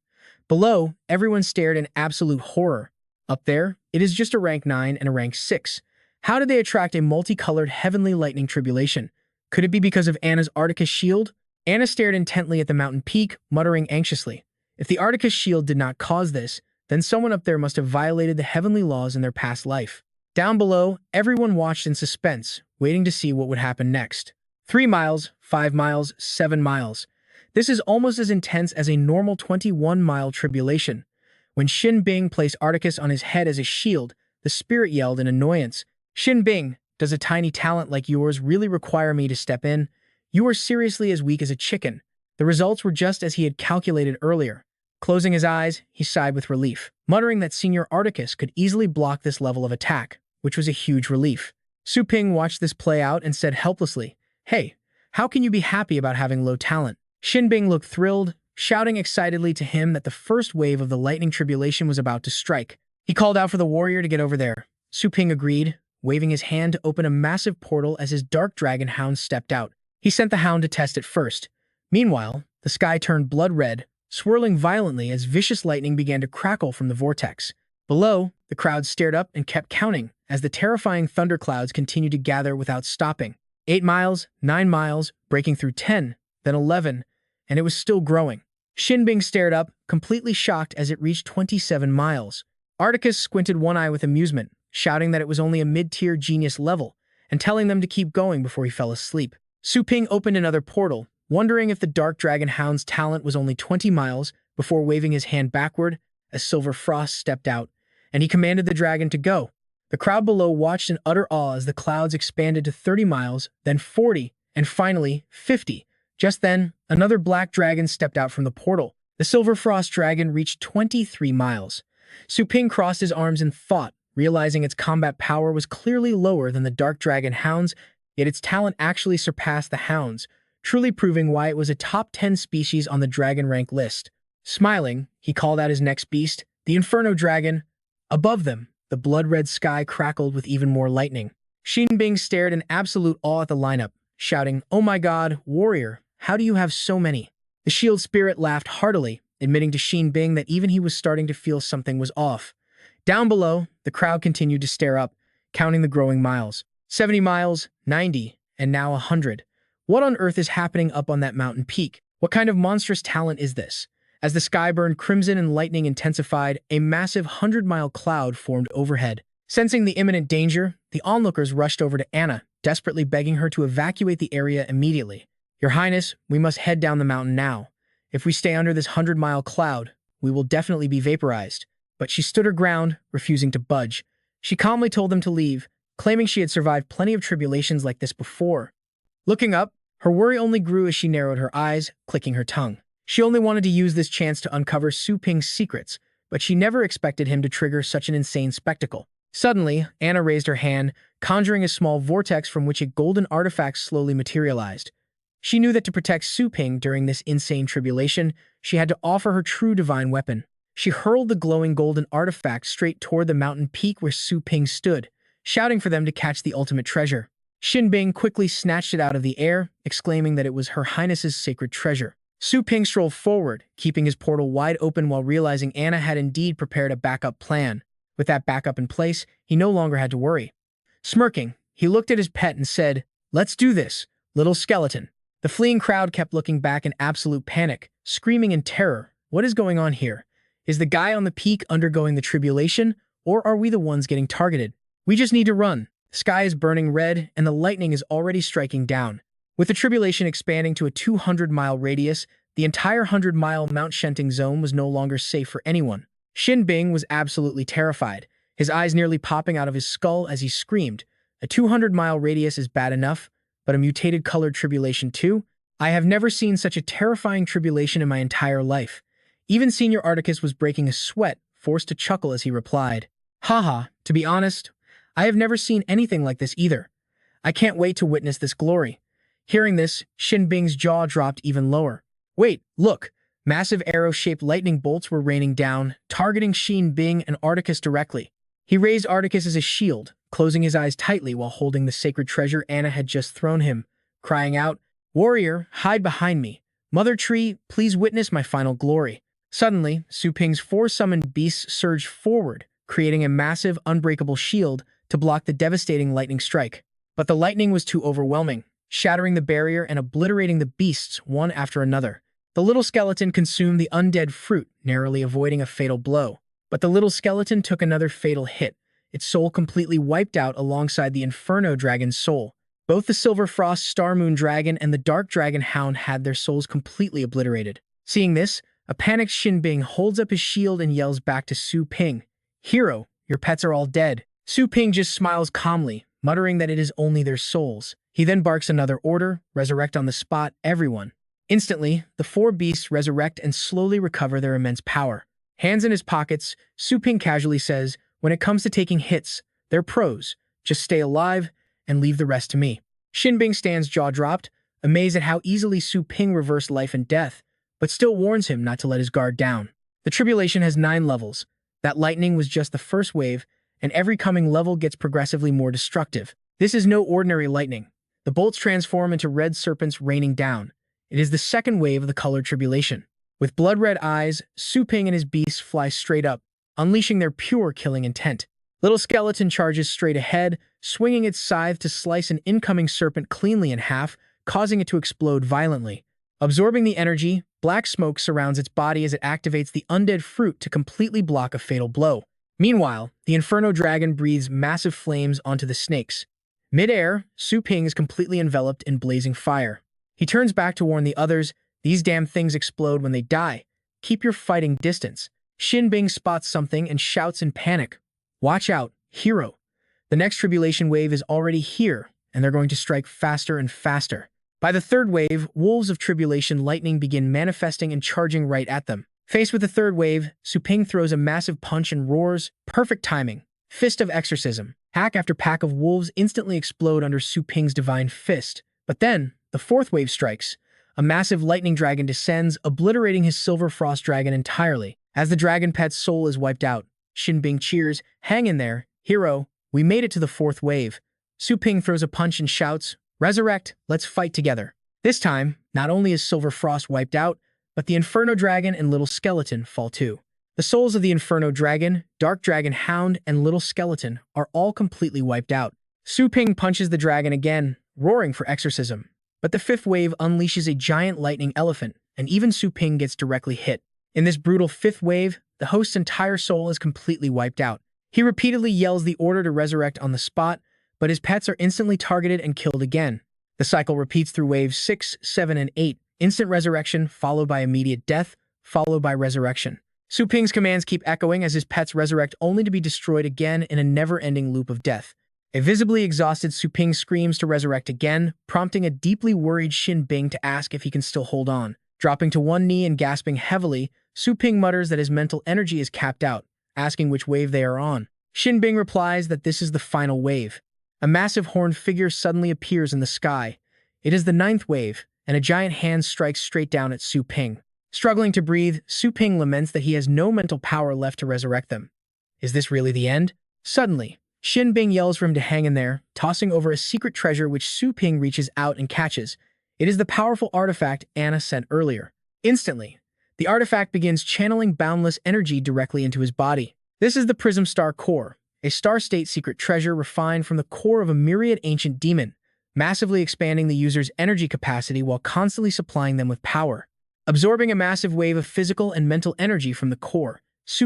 Below, everyone stared in absolute horror. Up there, it is just a rank 9 and a rank 6. How did they attract a multicolored heavenly lightning tribulation? Could it be because of Anna's Articus shield? Anna stared intently at the mountain peak, muttering anxiously. If the Articus shield did not cause this, then someone up there must have violated the heavenly laws in their past life. Down below, everyone watched in suspense, waiting to see what would happen next. 3 miles, 5 miles, 7 miles. This is almost as intense as a normal 21-mile tribulation. When Xinping placed Articus on his head as a shield, the spirit yelled in annoyance. Xinping, does a tiny talent like yours really require me to step in? You are seriously as weak as a chicken. The results were just as he had calculated earlier. Closing his eyes, he sighed with relief, muttering that Senior Articus could easily block this level of attack, which was a huge relief. Su Ping watched this play out and said helplessly, "Hey, how can you be happy about having low talent?" Xinping looked thrilled, shouting excitedly to him that the first wave of the lightning tribulation was about to strike. He called out for the warrior to get over there. Su Ping agreed, waving his hand to open a massive portal as his dark dragon hound stepped out. He sent the hound to test it first. Meanwhile, the sky turned blood red, swirling violently as vicious lightning began to crackle from the vortex. Below, the crowd stared up and kept counting as the terrifying thunderclouds continued to gather without stopping. 8 miles, 9 miles, breaking through 10, then 11, and it was still growing. Xinping stared up, completely shocked as it reached 27 miles. Articus squinted one eye with amusement, shouting that it was only a mid-tier genius level, and telling them to keep going before he fell asleep. Su Ping opened another portal, wondering if the Dark Dragon Hound's talent was only 20 miles, before waving his hand backward as Silver Frost stepped out, and he commanded the dragon to go. The crowd below watched in utter awe as the clouds expanded to 30 miles, then 40, and finally 50. Just then, another black dragon stepped out from the portal. The Silver Frost dragon reached 23 miles. Su Ping crossed his arms in thought, realizing its combat power was clearly lower than the Dark Dragon Hound's, yet its talent actually surpassed the Hound's, truly proving why it was a top 10 species on the dragon rank list. Smiling, he called out his next beast, the Inferno Dragon. Above them, the blood-red sky crackled with even more lightning. Xinping stared in absolute awe at the lineup, shouting, "Oh my god, warrior, how do you have so many?" The shield spirit laughed heartily, admitting to Xinping that even he was starting to feel something was off. Down below, the crowd continued to stare up, counting the growing miles. 70 miles, 90, and now 100. What on earth is happening up on that mountain peak? What kind of monstrous talent is this? As the sky burned crimson and lightning intensified, a massive 100-mile cloud formed overhead. Sensing the imminent danger, the onlookers rushed over to Anna, desperately begging her to evacuate the area immediately. "Your Highness, we must head down the mountain now. If we stay under this 100-mile cloud, we will definitely be vaporized." But she stood her ground, refusing to budge. She calmly told them to leave, claiming she had survived plenty of tribulations like this before. Looking up, her worry only grew as she narrowed her eyes, clicking her tongue. She only wanted to use this chance to uncover Su Ping's secrets, but she never expected him to trigger such an insane spectacle. Suddenly, Anna raised her hand, conjuring a small vortex from which a golden artifact slowly materialized. She knew that to protect Su Ping during this insane tribulation, she had to offer her true divine weapon. She hurled the glowing golden artifact straight toward the mountain peak where Su Ping stood, shouting for them to catch the ultimate treasure. Xinping quickly snatched it out of the air, exclaiming that it was Her Highness's sacred treasure. Su Ping strolled forward, keeping his portal wide open while realizing Anna had indeed prepared a backup plan. With that backup in place, he no longer had to worry. Smirking, he looked at his pet and said, "Let's do this, little skeleton." The fleeing crowd kept looking back in absolute panic, screaming in terror. What is going on here? Is the guy on the peak undergoing the tribulation, or are we the ones getting targeted? We just need to run. The sky is burning red, and the lightning is already striking down. With the tribulation expanding to a 200-mile radius, the entire 100-mile Mount Shenting zone was no longer safe for anyone. Xinping was absolutely terrified, his eyes nearly popping out of his skull as he screamed, "A 200-mile radius is bad enough, but a mutated colored tribulation too? I have never seen such a terrifying tribulation in my entire life." Even Senior Articus was breaking a sweat, forced to chuckle as he replied, "Haha, to be honest, I have never seen anything like this either. I can't wait to witness this glory." Hearing this, Bing's jaw dropped even lower. Wait, look! Massive arrow-shaped lightning bolts were raining down, targeting Bing and Articus directly. He raised Articus as a shield, closing his eyes tightly while holding the sacred treasure Anna had just thrown him, crying out, "Warrior, hide behind me. Mother Tree, please witness my final glory." Suddenly, Ping's four summoned beasts surged forward, creating a massive, unbreakable shield to block the devastating lightning strike. But the lightning was too overwhelming, shattering the barrier and obliterating the beasts one after another. The little skeleton consumed the undead fruit, narrowly avoiding a fatal blow. But the little skeleton took another fatal hit, its soul completely wiped out alongside the Inferno Dragon's soul. Both the Silver Frost Star Moon Dragon and the Dark Dragon Hound had their souls completely obliterated. Seeing this, a panicked Bing holds up his shield and yells back to Ping, "Hero, your pets are all dead." Ping just smiles calmly, muttering that it is only their souls. He then barks another order, "Resurrect on the spot, everyone." Instantly, the four beasts resurrect and slowly recover their immense power. Hands in his pockets, Ping casually says, "When it comes to taking hits, they're pros. Just stay alive and leave the rest to me." Bing stands jaw dropped, amazed at how easily Ping reversed life and death, but still warns him not to let his guard down. The tribulation has 9 levels. That lightning was just the first wave, and every coming level gets progressively more destructive. This is no ordinary lightning. The bolts transform into red serpents raining down. It is the second wave of the colored tribulation. With blood-red eyes, Ping and his beasts fly straight up, unleashing their pure killing intent. Little Skeleton charges straight ahead, swinging its scythe to slice an incoming serpent cleanly in half, causing it to explode violently. Absorbing the energy, black smoke surrounds its body as it activates the undead fruit to completely block a fatal blow. Meanwhile, the Inferno Dragon breathes massive flames onto the snakes. Mid-air, Ping is completely enveloped in blazing fire. He turns back to warn the others, "These damn things explode when they die. Keep your fighting distance." Bing spots something and shouts in panic, "Watch out, hero. The next tribulation wave is already here, and they're going to strike faster and faster." By the third wave, wolves of tribulation lightning begin manifesting and charging right at them. Faced with the third wave, Ping throws a massive punch and roars, "Perfect timing. Fist of exorcism." Pack after pack of wolves instantly explode under Ping's divine fist. But then, the fourth wave strikes. A massive lightning dragon descends, obliterating his Silver Frost Dragon entirely. As the dragon pet's soul is wiped out, Bing cheers, "Hang in there, hero. We made it to the fourth wave." Ping throws a punch and shouts, "Resurrect, let's fight together." This time, not only is Silver Frost wiped out, but the Inferno Dragon and Little Skeleton fall too. The souls of the Inferno Dragon, Dark Dragon Hound, and Little Skeleton are all completely wiped out. Ping punches the dragon again, roaring for exorcism. But the fifth wave unleashes a giant lightning elephant, and even Ping gets directly hit. In this brutal fifth wave, the host's entire soul is completely wiped out. He repeatedly yells the order to resurrect on the spot, but his pets are instantly targeted and killed again. The cycle repeats through waves 6, 7, and 8, instant resurrection followed by immediate death, followed by resurrection. Ping's commands keep echoing as his pets resurrect only to be destroyed again in a never-ending loop of death. A visibly exhausted Ping screams to resurrect again, prompting a deeply worried Bing to ask if he can still hold on. Dropping to one knee and gasping heavily, Ping mutters that his mental energy is capped out, asking which wave they are on. Bing replies that this is the final wave. A massive horned figure suddenly appears in the sky. It is the 9th wave, and a giant hand strikes straight down at Ping. Struggling to breathe, Ping laments that he has no mental power left to resurrect them. Is this really the end? Suddenly, Bing yells for him to hang in there, tossing over a secret treasure which Ping reaches out and catches. It is the powerful artifact Anna sent earlier. Instantly, the artifact begins channeling boundless energy directly into his body. This is the Prism Star Core, a star-state secret treasure refined from the core of a myriad ancient demon, massively expanding the user's energy capacity while constantly supplying them with power. Absorbing a massive wave of physical and mental energy from the core,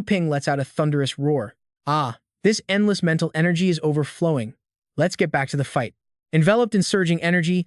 Ping lets out a thunderous roar. "Ah, this endless mental energy is overflowing. Let's get back to the fight." Enveloped in surging energy,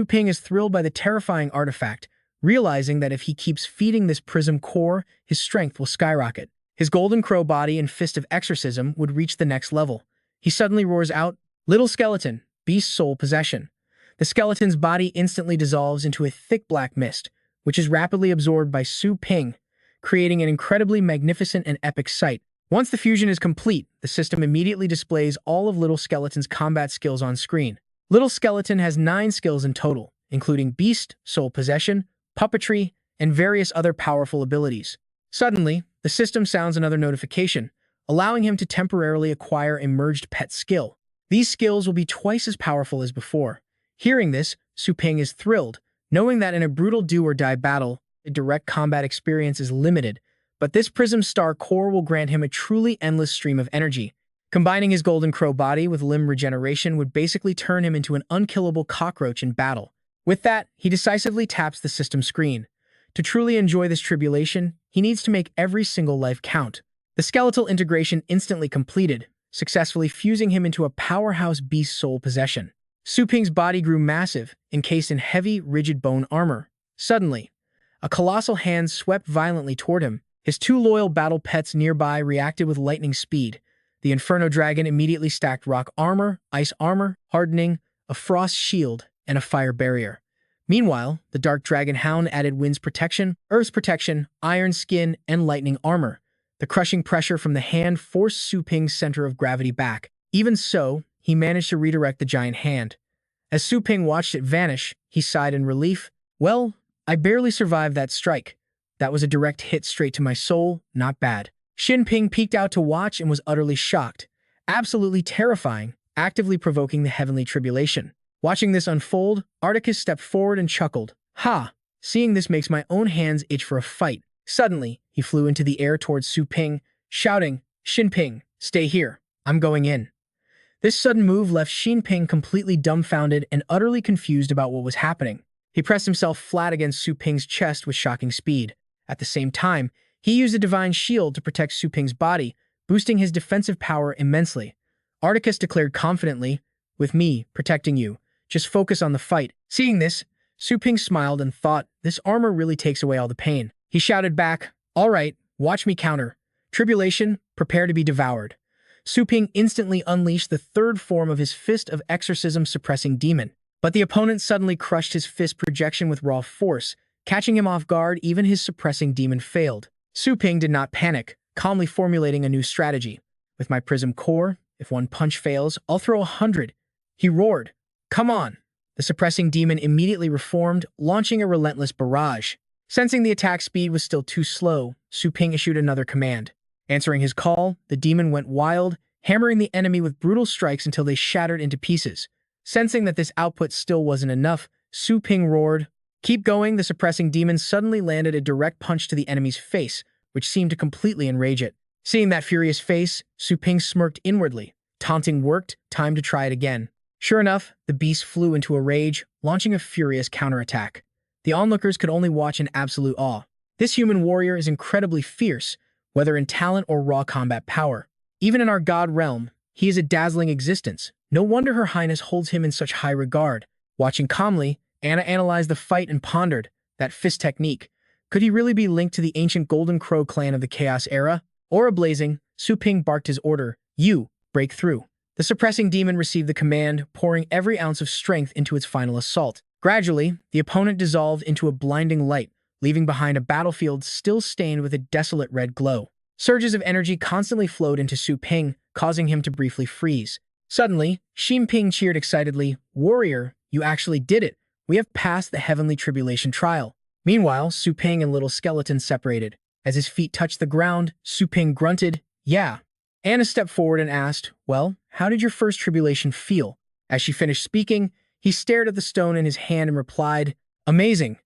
Ping is thrilled by the terrifying artifact, realizing that if he keeps feeding this prism core, his strength will skyrocket. His golden crow body and fist of exorcism would reach the next level. He suddenly roars out, "Little Skeleton, beast soul possession." The skeleton's body instantly dissolves into a thick black mist, which is rapidly absorbed by Ping, creating an incredibly magnificent and epic sight. Once the fusion is complete, the system immediately displays all of Little Skeleton's combat skills on screen. Little Skeleton has 9 skills in total, including Beast, Soul Possession, Puppetry, and various other powerful abilities. Suddenly, the system sounds another notification, allowing him to temporarily acquire a merged pet skill. These skills will be twice as powerful as before. Hearing this, Su Ping is thrilled, knowing that in a brutal do-or-die battle, a direct combat experience is limited, but this Prism Star core will grant him a truly endless stream of energy. Combining his Golden Crow body with limb regeneration would basically turn him into an unkillable cockroach in battle. With that, he decisively taps the system screen. To truly enjoy this tribulation, he needs to make every single life count. The skeletal integration instantly completed, successfully fusing him into a powerhouse beast soul possession. Su Ping's body grew massive, encased in heavy, rigid bone armor. Suddenly, a colossal hand swept violently toward him. His 2 loyal battle pets nearby reacted with lightning speed. The Inferno Dragon immediately stacked rock armor, ice armor, hardening, a frost shield, and a fire barrier. Meanwhile, the Dark Dragon Hound added wind's protection, earth's protection, iron skin, and lightning armor. The crushing pressure from the hand forced Su Ping's center of gravity back. Even so, he managed to redirect the giant hand. As Su Ping watched it vanish, he sighed in relief. Well, I barely survived that strike. That was a direct hit straight to my soul, not bad. Xin Ping peeked out to watch and was utterly shocked. Absolutely terrifying, actively provoking the heavenly tribulation. Watching this unfold, Articus stepped forward and chuckled. Ha! Seeing this makes my own hands itch for a fight. Suddenly, he flew into the air towards Su Ping, shouting, Xin Ping, stay here. I'm going in. This sudden move left Xin Ping completely dumbfounded and utterly confused about what was happening. He pressed himself flat against Su Ping's chest with shocking speed. At the same time, he used a divine shield to protect Su Ping's body, boosting his defensive power immensely. Articus declared confidently, with me, protecting you. Just focus on the fight. Seeing this, Su Ping smiled and thought, this armor really takes away all the pain. He shouted back, all right, watch me counter. Tribulation, prepare to be devoured. Su Ping instantly unleashed the 3rd form of his Fist of Exorcism suppressing demon. But the opponent suddenly crushed his fist projection with raw force. Catching him off guard, even his suppressing demon failed. Su Ping did not panic, calmly formulating a new strategy. With my Prism Core, if one punch fails, I'll throw 100. He roared. Come on. The suppressing demon immediately reformed, launching a relentless barrage. Sensing the attack speed was still too slow, Su Ping issued another command. Answering his call, the demon went wild, hammering the enemy with brutal strikes until they shattered into pieces. Sensing that this output still wasn't enough, Su Ping roared. Keep going. The suppressing demon suddenly landed a direct punch to the enemy's face, which seemed to completely enrage it. Seeing that furious face, Su Ping smirked inwardly. Taunting worked, time to try it again. Sure enough, the beast flew into a rage, launching a furious counterattack. The onlookers could only watch in absolute awe. This human warrior is incredibly fierce, whether in talent or raw combat power. Even in our god realm, he is a dazzling existence. No wonder Her Highness holds him in such high regard. Watching calmly, Anna analyzed the fight and pondered, that fist technique. Could he really be linked to the ancient Golden Crow clan of the Chaos era? Aura blazing, Su Ping barked his order, you, break through. The suppressing demon received the command, pouring every ounce of strength into its final assault. Gradually, the opponent dissolved into a blinding light, leaving behind a battlefield still stained with a desolate red glow. Surges of energy constantly flowed into Su Ping, causing him to briefly freeze. Suddenly, Xin Ping cheered excitedly, Warrior, you actually did it. We have passed the heavenly tribulation trial. Meanwhile, Su Ping and Little Skeleton separated. As his feet touched the ground, Su Ping grunted, yeah. Anna stepped forward and asked, well, how did your first tribulation feel? As she finished speaking, he stared at the stone in his hand and replied, amazing.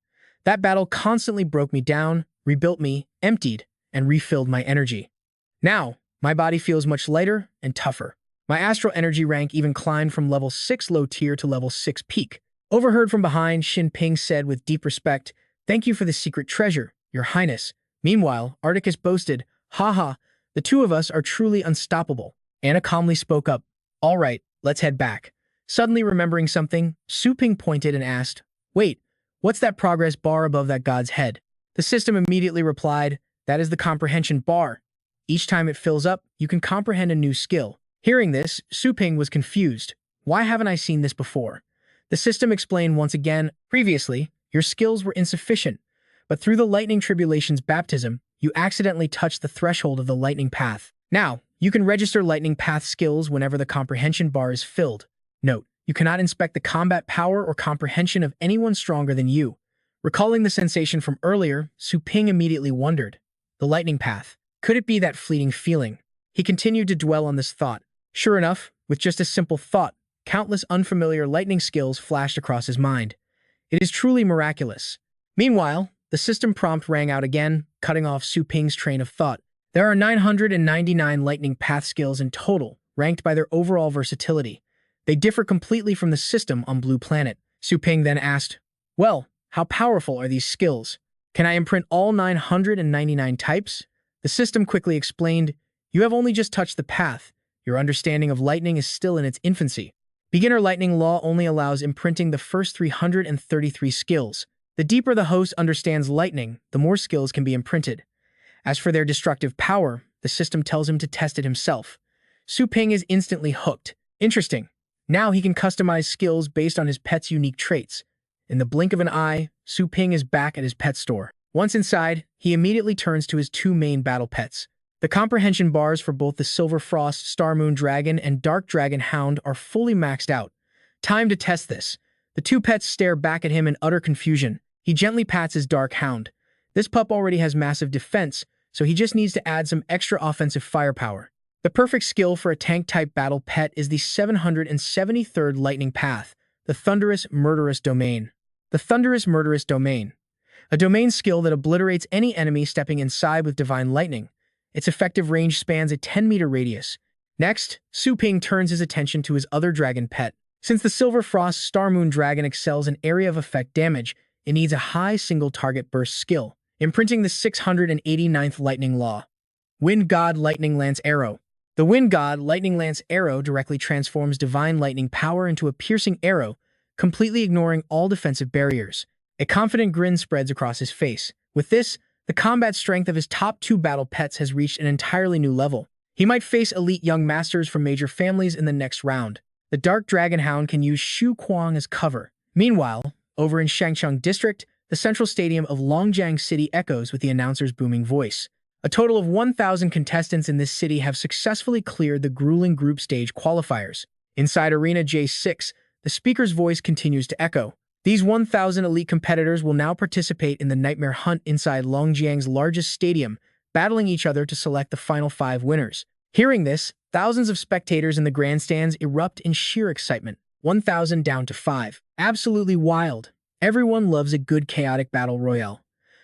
That battle constantly broke me down, rebuilt me, emptied, and refilled my energy. Now, my body feels much lighter and tougher. My astral energy rank even climbed from level 6 low tier to level 6 peak. Overheard from behind, Xin Ping said with deep respect, thank you for the secret treasure, Your Highness. Meanwhile, Articus boasted, haha, the two of us are truly unstoppable. Anna calmly spoke up, all right, let's head back. Suddenly remembering something, Su Ping pointed and asked, wait, what's that progress bar above that god's head? The system immediately replied, that is the comprehension bar. Each time it fills up, you can comprehend a new skill. Hearing this, Su Ping was confused. Why haven't I seen this before? The system explained once again, previously, your skills were insufficient, but through the lightning tribulation's baptism, you accidentally touched the threshold of the lightning path. Now, you can register lightning path skills whenever the comprehension bar is filled. Note, you cannot inspect the combat power or comprehension of anyone stronger than you. Recalling the sensation from earlier, Su Ping immediately wondered. The lightning path. Could it be that fleeting feeling? He continued to dwell on this thought. Sure enough, with just a simple thought, countless unfamiliar lightning skills flashed across his mind. It is truly miraculous. Meanwhile, the system prompt rang out again, cutting off Su Ping's train of thought. There are 999 lightning path skills in total, ranked by their overall versatility. They differ completely from the system on Blue Planet. Su Ping then asked, "Well, how powerful are these skills? Can I imprint all 999 types?" The system quickly explained, "You have only just touched the path. Your understanding of lightning is still in its infancy. Beginner lightning law only allows imprinting the first 333 skills. The deeper the host understands lightning, the more skills can be imprinted. As for their destructive power, the system tells him to test it himself." Su Ping is instantly hooked. Interesting. Now he can customize skills based on his pet's unique traits. In the blink of an eye, Su Ping is back at his pet store. Once inside, he immediately turns to his two main battle pets. The comprehension bars for both the Silver Frost Star Moon Dragon and Dark Dragon Hound are fully maxed out. Time to test this. The two pets stare back at him in utter confusion. He gently pats his Dark Hound. This pup already has massive defense, so he just needs to add some extra offensive firepower. The perfect skill for a tank-type battle pet is the 773rd Lightning Path, the Thunderous Murderous Domain. The Thunderous Murderous Domain. A domain skill that obliterates any enemy stepping inside with divine lightning. Its effective range spans a 10-meter radius. Next, Su Ping turns his attention to his other dragon pet. Since the Silver Frost Star Moon Dragon excels in area of effect damage, it needs a high single-target burst skill, imprinting the 689th Lightning Law. Wind God Lightning Lance Arrow. The Wind God Lightning Lance Arrow directly transforms divine lightning power into a piercing arrow, completely ignoring all defensive barriers. A confident grin spreads across his face. With this, the combat strength of his top two battle pets has reached an entirely new level. He might face elite young masters from major families in the next round. The Dark Dragon Hound can use Shu Kuang as cover. Meanwhile, over in Shangcheng District, the central stadium of Longjiang City echoes with the announcer's booming voice. A total of 1,000 contestants in this city have successfully cleared the grueling group stage qualifiers. Inside Arena J6, the speaker's voice continues to echo. These 1,000 elite competitors will now participate in the Nightmare Hunt inside Longjiang's largest stadium, battling each other to select the final 5 winners. Hearing this, thousands of spectators in the grandstands erupt in sheer excitement. 1,000 down to 5. Absolutely wild. Everyone loves a good chaotic battle royale.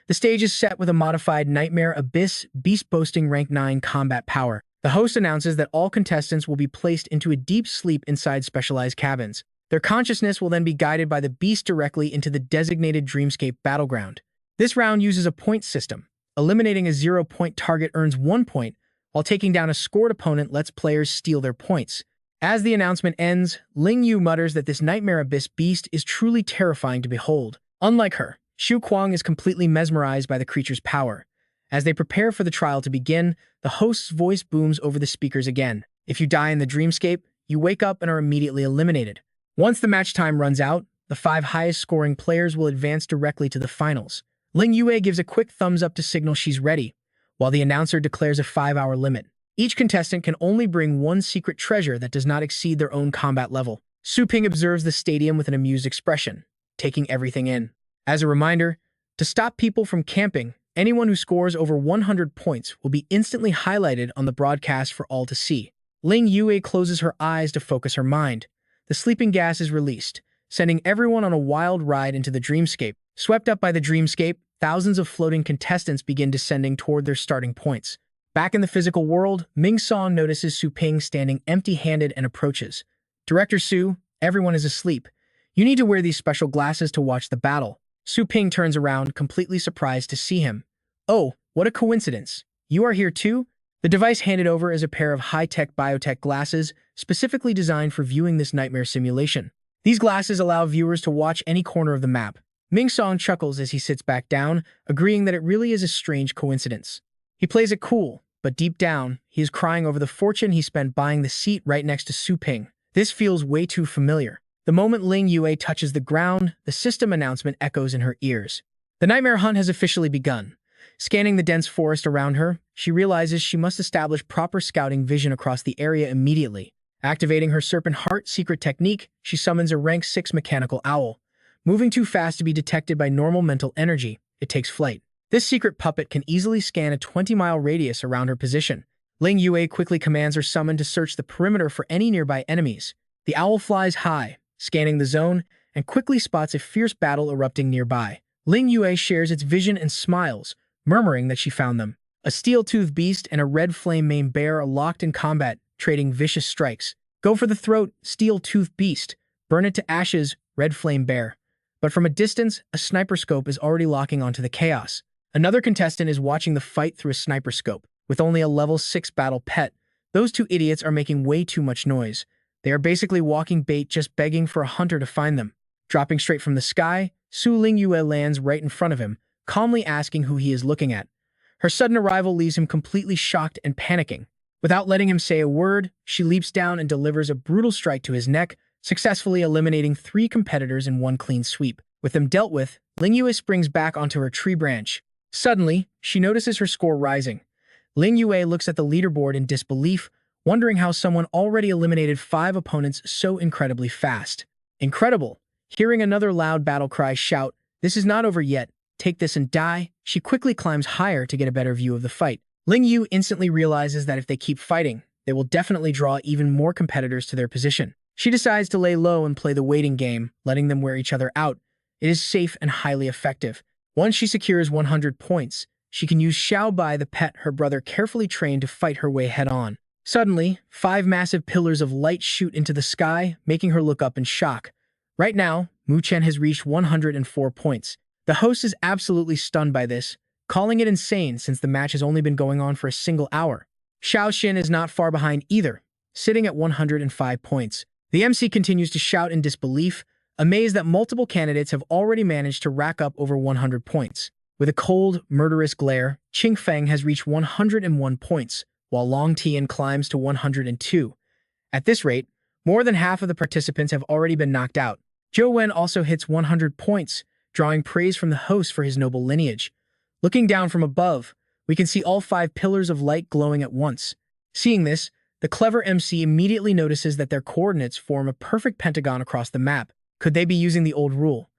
The stage is set with a modified Nightmare Abyss beast boasting rank 9 combat power. The host announces that all contestants will be placed into a deep sleep inside specialized cabins. Their consciousness will then be guided by the beast directly into the designated Dreamscape battleground. This round uses a point system. Eliminating a 0-point target earns 1 point, while taking down a scored opponent lets players steal their points. As the announcement ends, Ling Yu mutters that this Nightmare Abyss beast is truly terrifying to behold. Unlike her, Shu Kuang is completely mesmerized by the creature's power. As they prepare for the trial to begin, the host's voice booms over the speakers again. If you die in the Dreamscape, you wake up and are immediately eliminated. Once the match time runs out, the 5 highest-scoring players will advance directly to the finals. Ling Yue gives a quick thumbs-up to signal she's ready, while the announcer declares a 5-hour limit. Each contestant can only bring one secret treasure that does not exceed their own combat level. Su Ping observes the stadium with an amused expression, taking everything in. As a reminder, to stop people from camping, anyone who scores over 100 points will be instantly highlighted on the broadcast for all to see. Ling Yue closes her eyes to focus her mind. The sleeping gas is released, sending everyone on a wild ride into the Dreamscape. Swept up by the Dreamscape, thousands of floating contestants begin descending toward their starting points. Back in the physical world, Ming Song notices Su Ping standing empty-handed and approaches. "Director Su, everyone is asleep. You need to wear these special glasses to watch the battle." Su Ping turns around, completely surprised to see him. "Oh, what a coincidence. You are here too?" The device handed over is a pair of high-tech biotech glasses, specifically designed for viewing this nightmare simulation. These glasses allow viewers to watch any corner of the map. Ming Song chuckles as he sits back down, agreeing that it really is a strange coincidence. He plays it cool, but deep down, he is crying over the fortune he spent buying the seat right next to Su Ping. This feels way too familiar. The moment Ling Yue touches the ground, the system announcement echoes in her ears. The Nightmare Hunt has officially begun. Scanning the dense forest around her, she realizes she must establish proper scouting vision across the area immediately. Activating her Serpent Heart secret technique, she summons a rank 6 mechanical owl. Moving too fast to be detected by normal mental energy, it takes flight. This secret puppet can easily scan a 20-mile radius around her position. Ling Yue quickly commands her summon to search the perimeter for any nearby enemies. The owl flies high, scanning the zone, and quickly spots a fierce battle erupting nearby. Ling Yue shares its vision and smiles, murmuring that she found them. A steel-toothed beast and a red flame-maned bear are locked in combat, trading vicious strikes. Go for the throat, steel-toothed beast. Burn it to ashes, red flame bear. But from a distance, a sniper scope is already locking onto the chaos. Another contestant is watching the fight through a sniper scope. With only a level 6 battle pet, those two idiots are making way too much noise. They are basically walking bait, just begging for a hunter to find them. Dropping straight from the sky, Su Ling Yue lands right in front of him, calmly asking who he is looking at. Her sudden arrival leaves him completely shocked and panicking. Without letting him say a word, she leaps down and delivers a brutal strike to his neck, successfully eliminating 3 competitors in one clean sweep. With them dealt with, Ling Yue springs back onto her tree branch. Suddenly, she notices her score rising. Ling Yue looks at the leaderboard in disbelief, wondering how someone already eliminated 5 opponents so incredibly fast. Incredible! Hearing another loud battle cry shout, "This is not over yet, take this and die," she quickly climbs higher to get a better view of the fight. Ling Yue instantly realizes that if they keep fighting, they will definitely draw even more competitors to their position. She decides to lay low and play the waiting game, letting them wear each other out. It is safe and highly effective. Once she secures 100 points, she can use Xiao Bai, the pet her brother carefully trained, to fight her way head-on. Suddenly, 5 massive pillars of light shoot into the sky, making her look up in shock. Right now, Mu Chen has reached 104 points. The host is absolutely stunned by this, calling it insane since the match has only been going on for a single hour. Xiao Xin is not far behind either, sitting at 105 points. The MC continues to shout in disbelief, amazed that multiple candidates have already managed to rack up over 100 points. With a cold, murderous glare, Qing Feng has reached 101 points, while Long Tian climbs to 102. At this rate, more than half of the participants have already been knocked out. Zhou Wen also hits 100 points, drawing praise from the host for his noble lineage. Looking down from above, we can see all 5 pillars of light glowing at once. Seeing this, the clever MC immediately notices that their coordinates form a perfect pentagon across the map. Could they be using the old rule?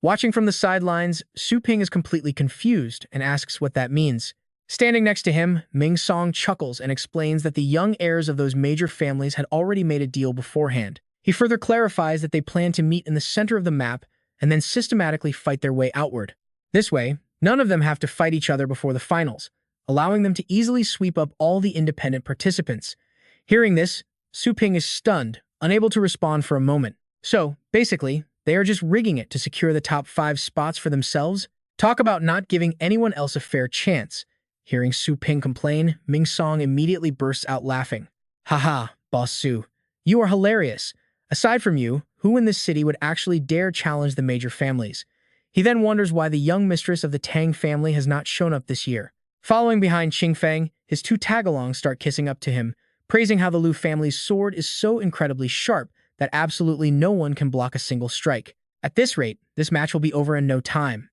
Watching from the sidelines, Su Ping is completely confused and asks what that means. Standing next to him, Ming Song chuckles and explains that the young heirs of those major families had already made a deal beforehand. He further clarifies that they plan to meet in the center of the map and then systematically fight their way outward. This way, none of them have to fight each other before the finals, allowing them to easily sweep up all the independent participants. Hearing this, Su Ping is stunned, unable to respond for a moment. So, basically, they are just rigging it to secure the top 5 spots for themselves? Talk about not giving anyone else a fair chance. Hearing Su Ping complain, Ming Song immediately bursts out laughing. Haha, Boss Su, you are hilarious. Aside from you, who in this city would actually dare challenge the major families? He then wonders why the young mistress of the Tang family has not shown up this year. Following behind Qing Feng, his 2 tagalongs start kissing up to him, praising how the Lu family's sword is so incredibly sharp that absolutely no one can block a single strike. At this rate, this match will be over in no time.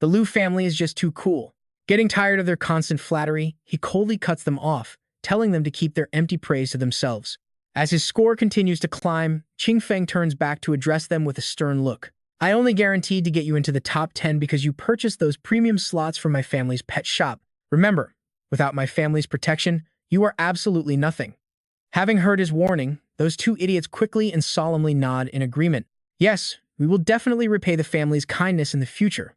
The Lu family is just too cool. Getting tired of their constant flattery, he coldly cuts them off, telling them to keep their empty praise to themselves. As his score continues to climb, Qing Feng turns back to address them with a stern look. I only guaranteed to get you into the top 10 because you purchased those premium slots from my family's pet shop. Remember, without my family's protection, you are absolutely nothing. Having heard his warning, those 2 idiots quickly and solemnly nod in agreement. Yes, we will definitely repay the family's kindness in the future.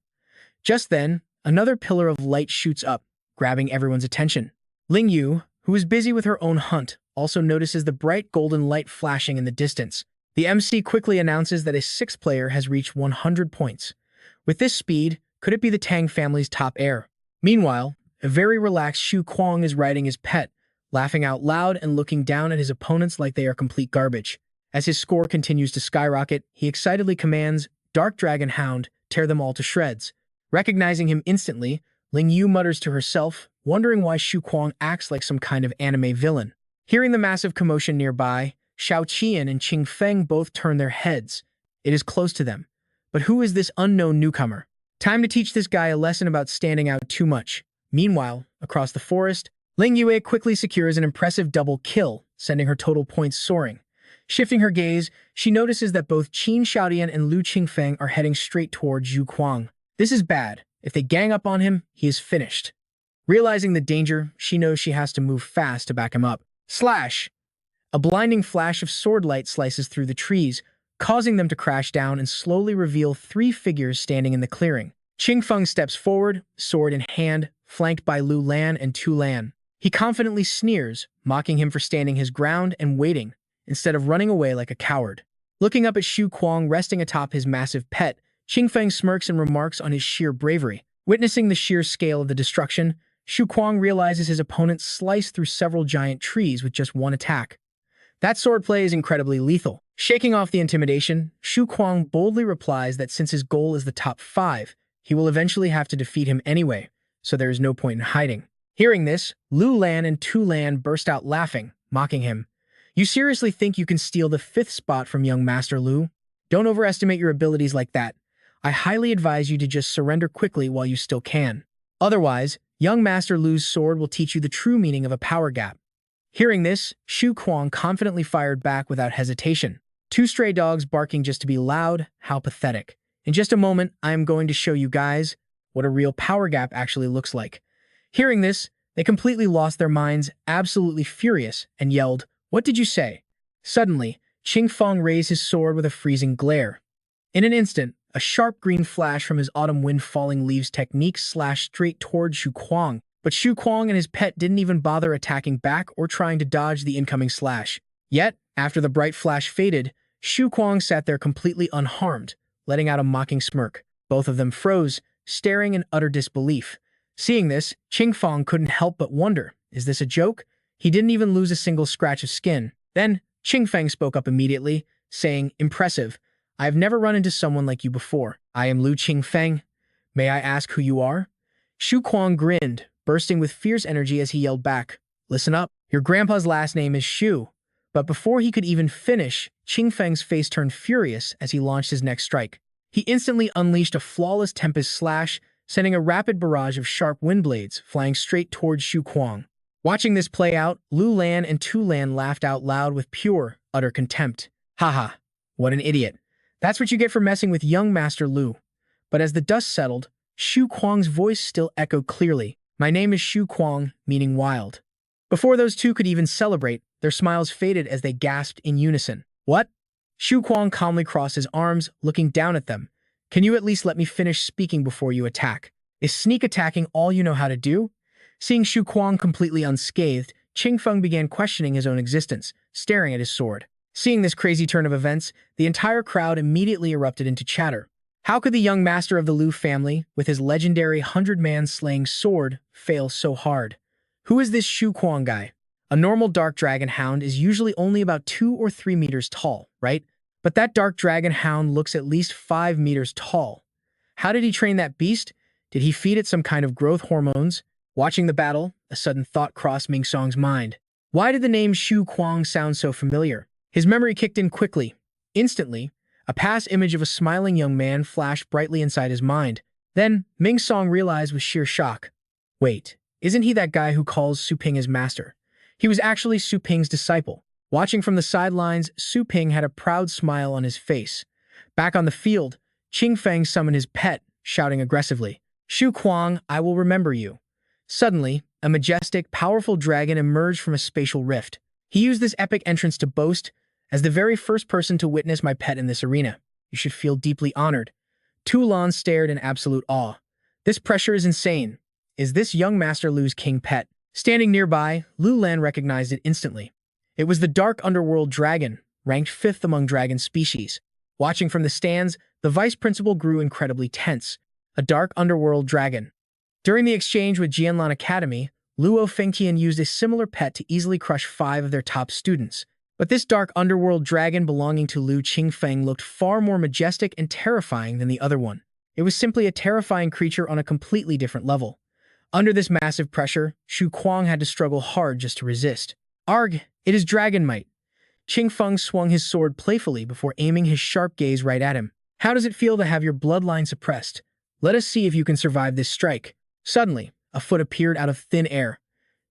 Just then, another pillar of light shoots up, grabbing everyone's attention. Ling Yu, who is busy with her own hunt, also notices the bright golden light flashing in the distance. The MC quickly announces that a 6th player has reached 100 points. With this speed, could it be the Tang family's top heir? Meanwhile, a very relaxed Xu Kuang is riding his pet, laughing out loud and looking down at his opponents like they are complete garbage. As his score continues to skyrocket, he excitedly commands, "Dark Dragon Hound, tear them all to shreds." Recognizing him instantly, Ling Yu mutters to herself, wondering why Xu Kuang acts like some kind of anime villain. Hearing the massive commotion nearby, Xiao Qian and Qing Feng both turn their heads. It is close to them. But who is this unknown newcomer? Time to teach this guy a lesson about standing out too much. Meanwhile, across the forest, Ling Yue quickly secures an impressive double kill, sending her total points soaring. Shifting her gaze, she notices that both Qin Xiaodian and Lu Qingfeng are heading straight towards Zhu Kuang. This is bad. If they gang up on him, he is finished. Realizing the danger, she knows she has to move fast to back him up. Slash! A blinding flash of sword light slices through the trees, causing them to crash down and slowly reveal three figures standing in the clearing. Qingfeng steps forward, sword in hand, flanked by Lu Lan and Tu Lan. He confidently sneers, mocking him for standing his ground and waiting, instead of running away like a coward. Looking up at Zhu Kuang resting atop his massive pet, Qingfeng smirks and remarks on his sheer bravery. Witnessing the sheer scale of the destruction, Zhu Kuang realizes his opponent sliced through several giant trees with just one attack. That swordplay is incredibly lethal. Shaking off the intimidation, Zhu Kuang boldly replies that since his goal is the top 5, he will eventually have to defeat him anyway, so there is no point in hiding. Hearing this, Lu Lan and Tu Lan burst out laughing, mocking him. You seriously think you can steal the 5th spot from young Master Lu? Don't overestimate your abilities like that. I highly advise you to just surrender quickly while you still can. Otherwise, young Master Lu's sword will teach you the true meaning of a power gap. Hearing this, Zhu Kuang confidently fired back without hesitation. 2 stray dogs barking just to be loud, how pathetic. In just a moment, I am going to show you guys what a real power gap actually looks like. Hearing this, they completely lost their minds, absolutely furious, and yelled, "What did you say?" Suddenly, Qingfeng raised his sword with a freezing glare. In an instant, a sharp green flash from his autumn wind falling leaves technique slashed straight toward Zhu Kuang, but Zhu Kuang and his pet didn't even bother attacking back or trying to dodge the incoming slash. Yet, after the bright flash faded, Zhu Kuang sat there completely unharmed, letting out a mocking smirk. Both of them froze, staring in utter disbelief. Seeing this, Qingfeng couldn't help but wonder, is this a joke? He didn't even lose a single scratch of skin. Then, Qingfeng spoke up immediately, saying, "Impressive. I have never run into someone like you before. I am Lu Qingfeng. May I ask who you are?" Zhu Kuang grinned, bursting with fierce energy as he yelled back, "Listen up. Your grandpa's last name is Xu." But before he could even finish, Qingfeng's face turned furious as he launched his next strike. He instantly unleashed a flawless Tempest Slash, sending a rapid barrage of sharp wind blades flying straight towards Zhu Kuang. Watching this play out, Lu Lan and Tu Lan laughed out loud with pure, utter contempt. Haha, what an idiot. That's what you get for messing with young Master Lu. But as the dust settled, Zhu Kuang's voice still echoed clearly. My name is Zhu Kuang, meaning wild. Before those two could even celebrate, their smiles faded as they gasped in unison. What? Zhu Kuang calmly crossed his arms, looking down at them. Can you at least let me finish speaking before you attack? Is sneak attacking all you know how to do? Seeing Zhu Kuang completely unscathed, Qingfeng began questioning his own existence, staring at his sword. Seeing this crazy turn of events, the entire crowd immediately erupted into chatter. How could the young master of the Lu family, with his legendary 100-man slaying sword, fail so hard? Who is this Zhu Kuang guy? A normal dark dragon hound is usually only about 2 or 3 meters tall, right? But that dark dragon hound looks at least 5 meters tall. How did he train that beast? Did he feed it some kind of growth hormones? Watching the battle, a sudden thought crossed Ming Song's mind. Why did the name Zhu Kuang sound so familiar? His memory kicked in quickly. Instantly, a past image of a smiling young man flashed brightly inside his mind. Then, Ming Song realized with sheer shock. Wait, isn't he that guy who calls Su Ping his master? He was actually Su Ping's disciple. Watching from the sidelines, Su Ping had a proud smile on his face. Back on the field, Qingfeng summoned his pet, shouting aggressively, "Zhu Kuang, I will remember you." Suddenly, a majestic, powerful dragon emerged from a spatial rift. He used this epic entrance to boast, as the very first person to witness my pet in this arena. You should feel deeply honored. Tu Lan stared in absolute awe. This pressure is insane. Is this young Master Lu's king pet? Standing nearby, Lu Lan recognized it instantly. It was the dark underworld dragon, ranked 5th among dragon species. Watching from the stands, the vice principal grew incredibly tense. A dark underworld dragon. During the exchange with Jianlan Academy, Luo Fengtian used a similar pet to easily crush 5 of their top students. But this dark underworld dragon belonging to Lu Qingfeng looked far more majestic and terrifying than the other one. It was simply a terrifying creature on a completely different level. Under this massive pressure, Zhu Kuang had to struggle hard just to resist. Arg, it is dragon might. Qingfeng swung his sword playfully before aiming his sharp gaze right at him. How does it feel to have your bloodline suppressed? Let us see if you can survive this strike. Suddenly, a foot appeared out of thin air.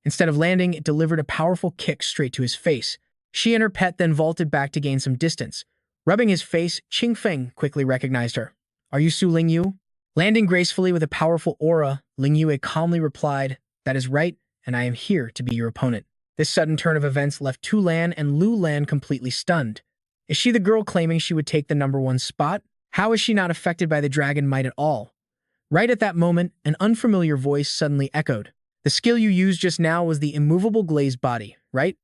Instead of landing, it delivered a powerful kick straight to his face. She and her pet then vaulted back to gain some distance. Rubbing his face, Qing Feng quickly recognized her. "Are you Su Lingyu?" Landing gracefully with a powerful aura, Lingyue calmly replied, "That is right, and I am here to be your opponent." This sudden turn of events left Tu Lan and Lu Lan completely stunned. Is she the girl claiming she would take the #1 spot? How is she not affected by the dragon might at all? Right at that moment, an unfamiliar voice suddenly echoed. "The skill you used just now was the immovable glazed body, right?"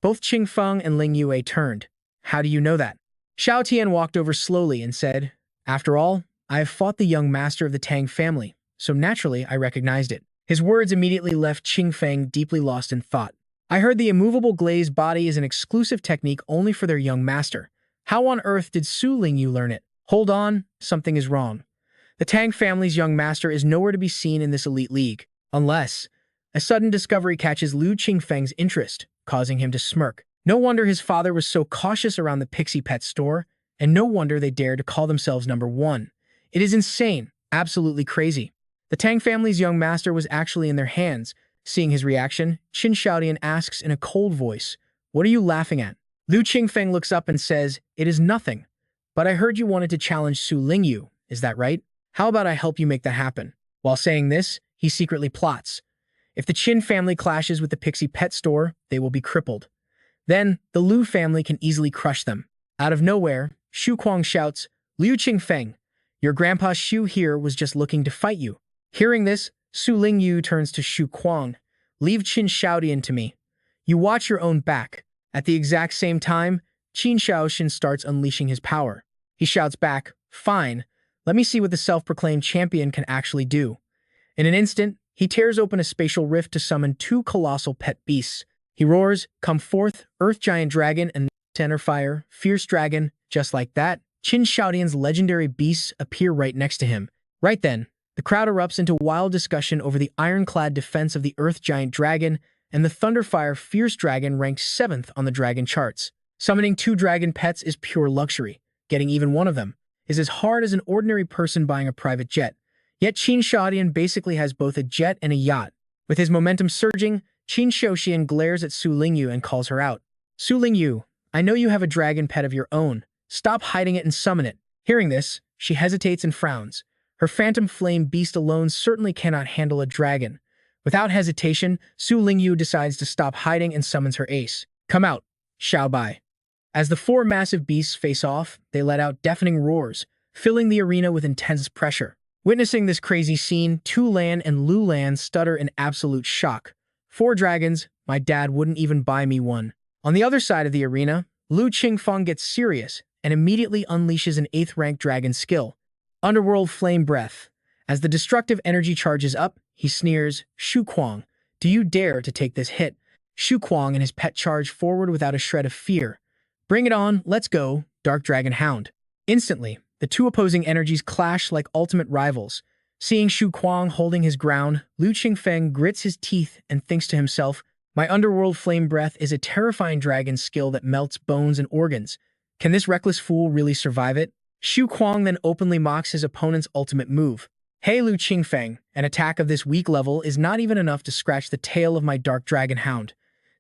Both Qing Feng and Ling Yue turned. "How do you know that?" Xiao Tian walked over slowly and said, "After all, I have fought the young master of the Tang family, so naturally I recognized it." His words immediately left Qing Feng deeply lost in thought. "I heard the immovable glazed body is an exclusive technique only for their young master. How on earth did Su Lingyu learn it? Hold on, something is wrong. The Tang family's young master is nowhere to be seen in this elite league, unless..." A sudden discovery catches Lu Qingfeng's interest, causing him to smirk. No wonder his father was so cautious around the Pixie Pet store, and no wonder they dared to call themselves #1. It is insane, absolutely crazy. The Tang family's young master was actually in their hands. Seeing his reaction, Qin Shaodian asks in a cold voice, "What are you laughing at?" Lu Qingfeng looks up and says, "It is nothing. But I heard you wanted to challenge Su Lingyu, is that right? How about I help you make that happen?" While saying this, he secretly plots. If the Qin family clashes with the Pixie Pet store, they will be crippled. Then, the Lu family can easily crush them. Out of nowhere, Shu Kuang shouts, "Liu Qingfeng, your grandpa Shu here was just looking to fight you." Hearing this, Su Lingyu turns to Shu Kuang. "Leave Qin Shaodian to me. You watch your own back." At the exact same time, Qin Shaoxin starts unleashing his power. He shouts back, "Fine, let me see what the self-proclaimed champion can actually do." In an instant, he tears open a spatial rift to summon 2 colossal pet beasts. He roars, "Come forth, Earth Giant Dragon and Center Fire, Fierce Dragon." Just like that, Qin Shaodian's legendary beasts appear right next to him. Right then, the crowd erupts into wild discussion over the ironclad defense of the Earth Giant Dragon and the Thunderfire Fierce Dragon ranked 7th on the dragon charts. Summoning 2 dragon pets is pure luxury. Getting even one of them is as hard as an ordinary person buying a private jet. Yet Qin Shaodian basically has both a jet and a yacht. With his momentum surging, Qin Shaoxian glares at Su Lingyu and calls her out. "Su Lingyu, I know you have a dragon pet of your own. Stop hiding it and summon it." Hearing this, she hesitates and frowns. Her phantom flame beast alone certainly cannot handle a dragon. Without hesitation, Su Lingyu decides to stop hiding and summons her ace. "Come out, Xiao Bai." As the 4 massive beasts face off, they let out deafening roars, filling the arena with intense pressure. Witnessing this crazy scene, Tu Lan and Lu Lan stutter in absolute shock. 4 dragons, my dad wouldn't even buy me one. On the other side of the arena, Lu Qingfeng gets serious and immediately unleashes an 8th-ranked dragon skill, Underworld Flame Breath. As the destructive energy charges up, he sneers, "Shu Kuang, do you dare to take this hit?" Shu Kuang and his pet charge forward without a shred of fear. "Bring it on, let's go, Dark Dragon Hound." Instantly, the 2 opposing energies clash like ultimate rivals. Seeing Shu Kuang holding his ground, Lu Qingfeng grits his teeth and thinks to himself, "My Underworld Flame Breath is a terrifying dragon skill that melts bones and organs. Can this reckless fool really survive it?" Shu Kuang then openly mocks his opponent's ultimate move. "Hey Lu Qingfeng, an attack of this weak level is not even enough to scratch the tail of my Dark Dragon Hound."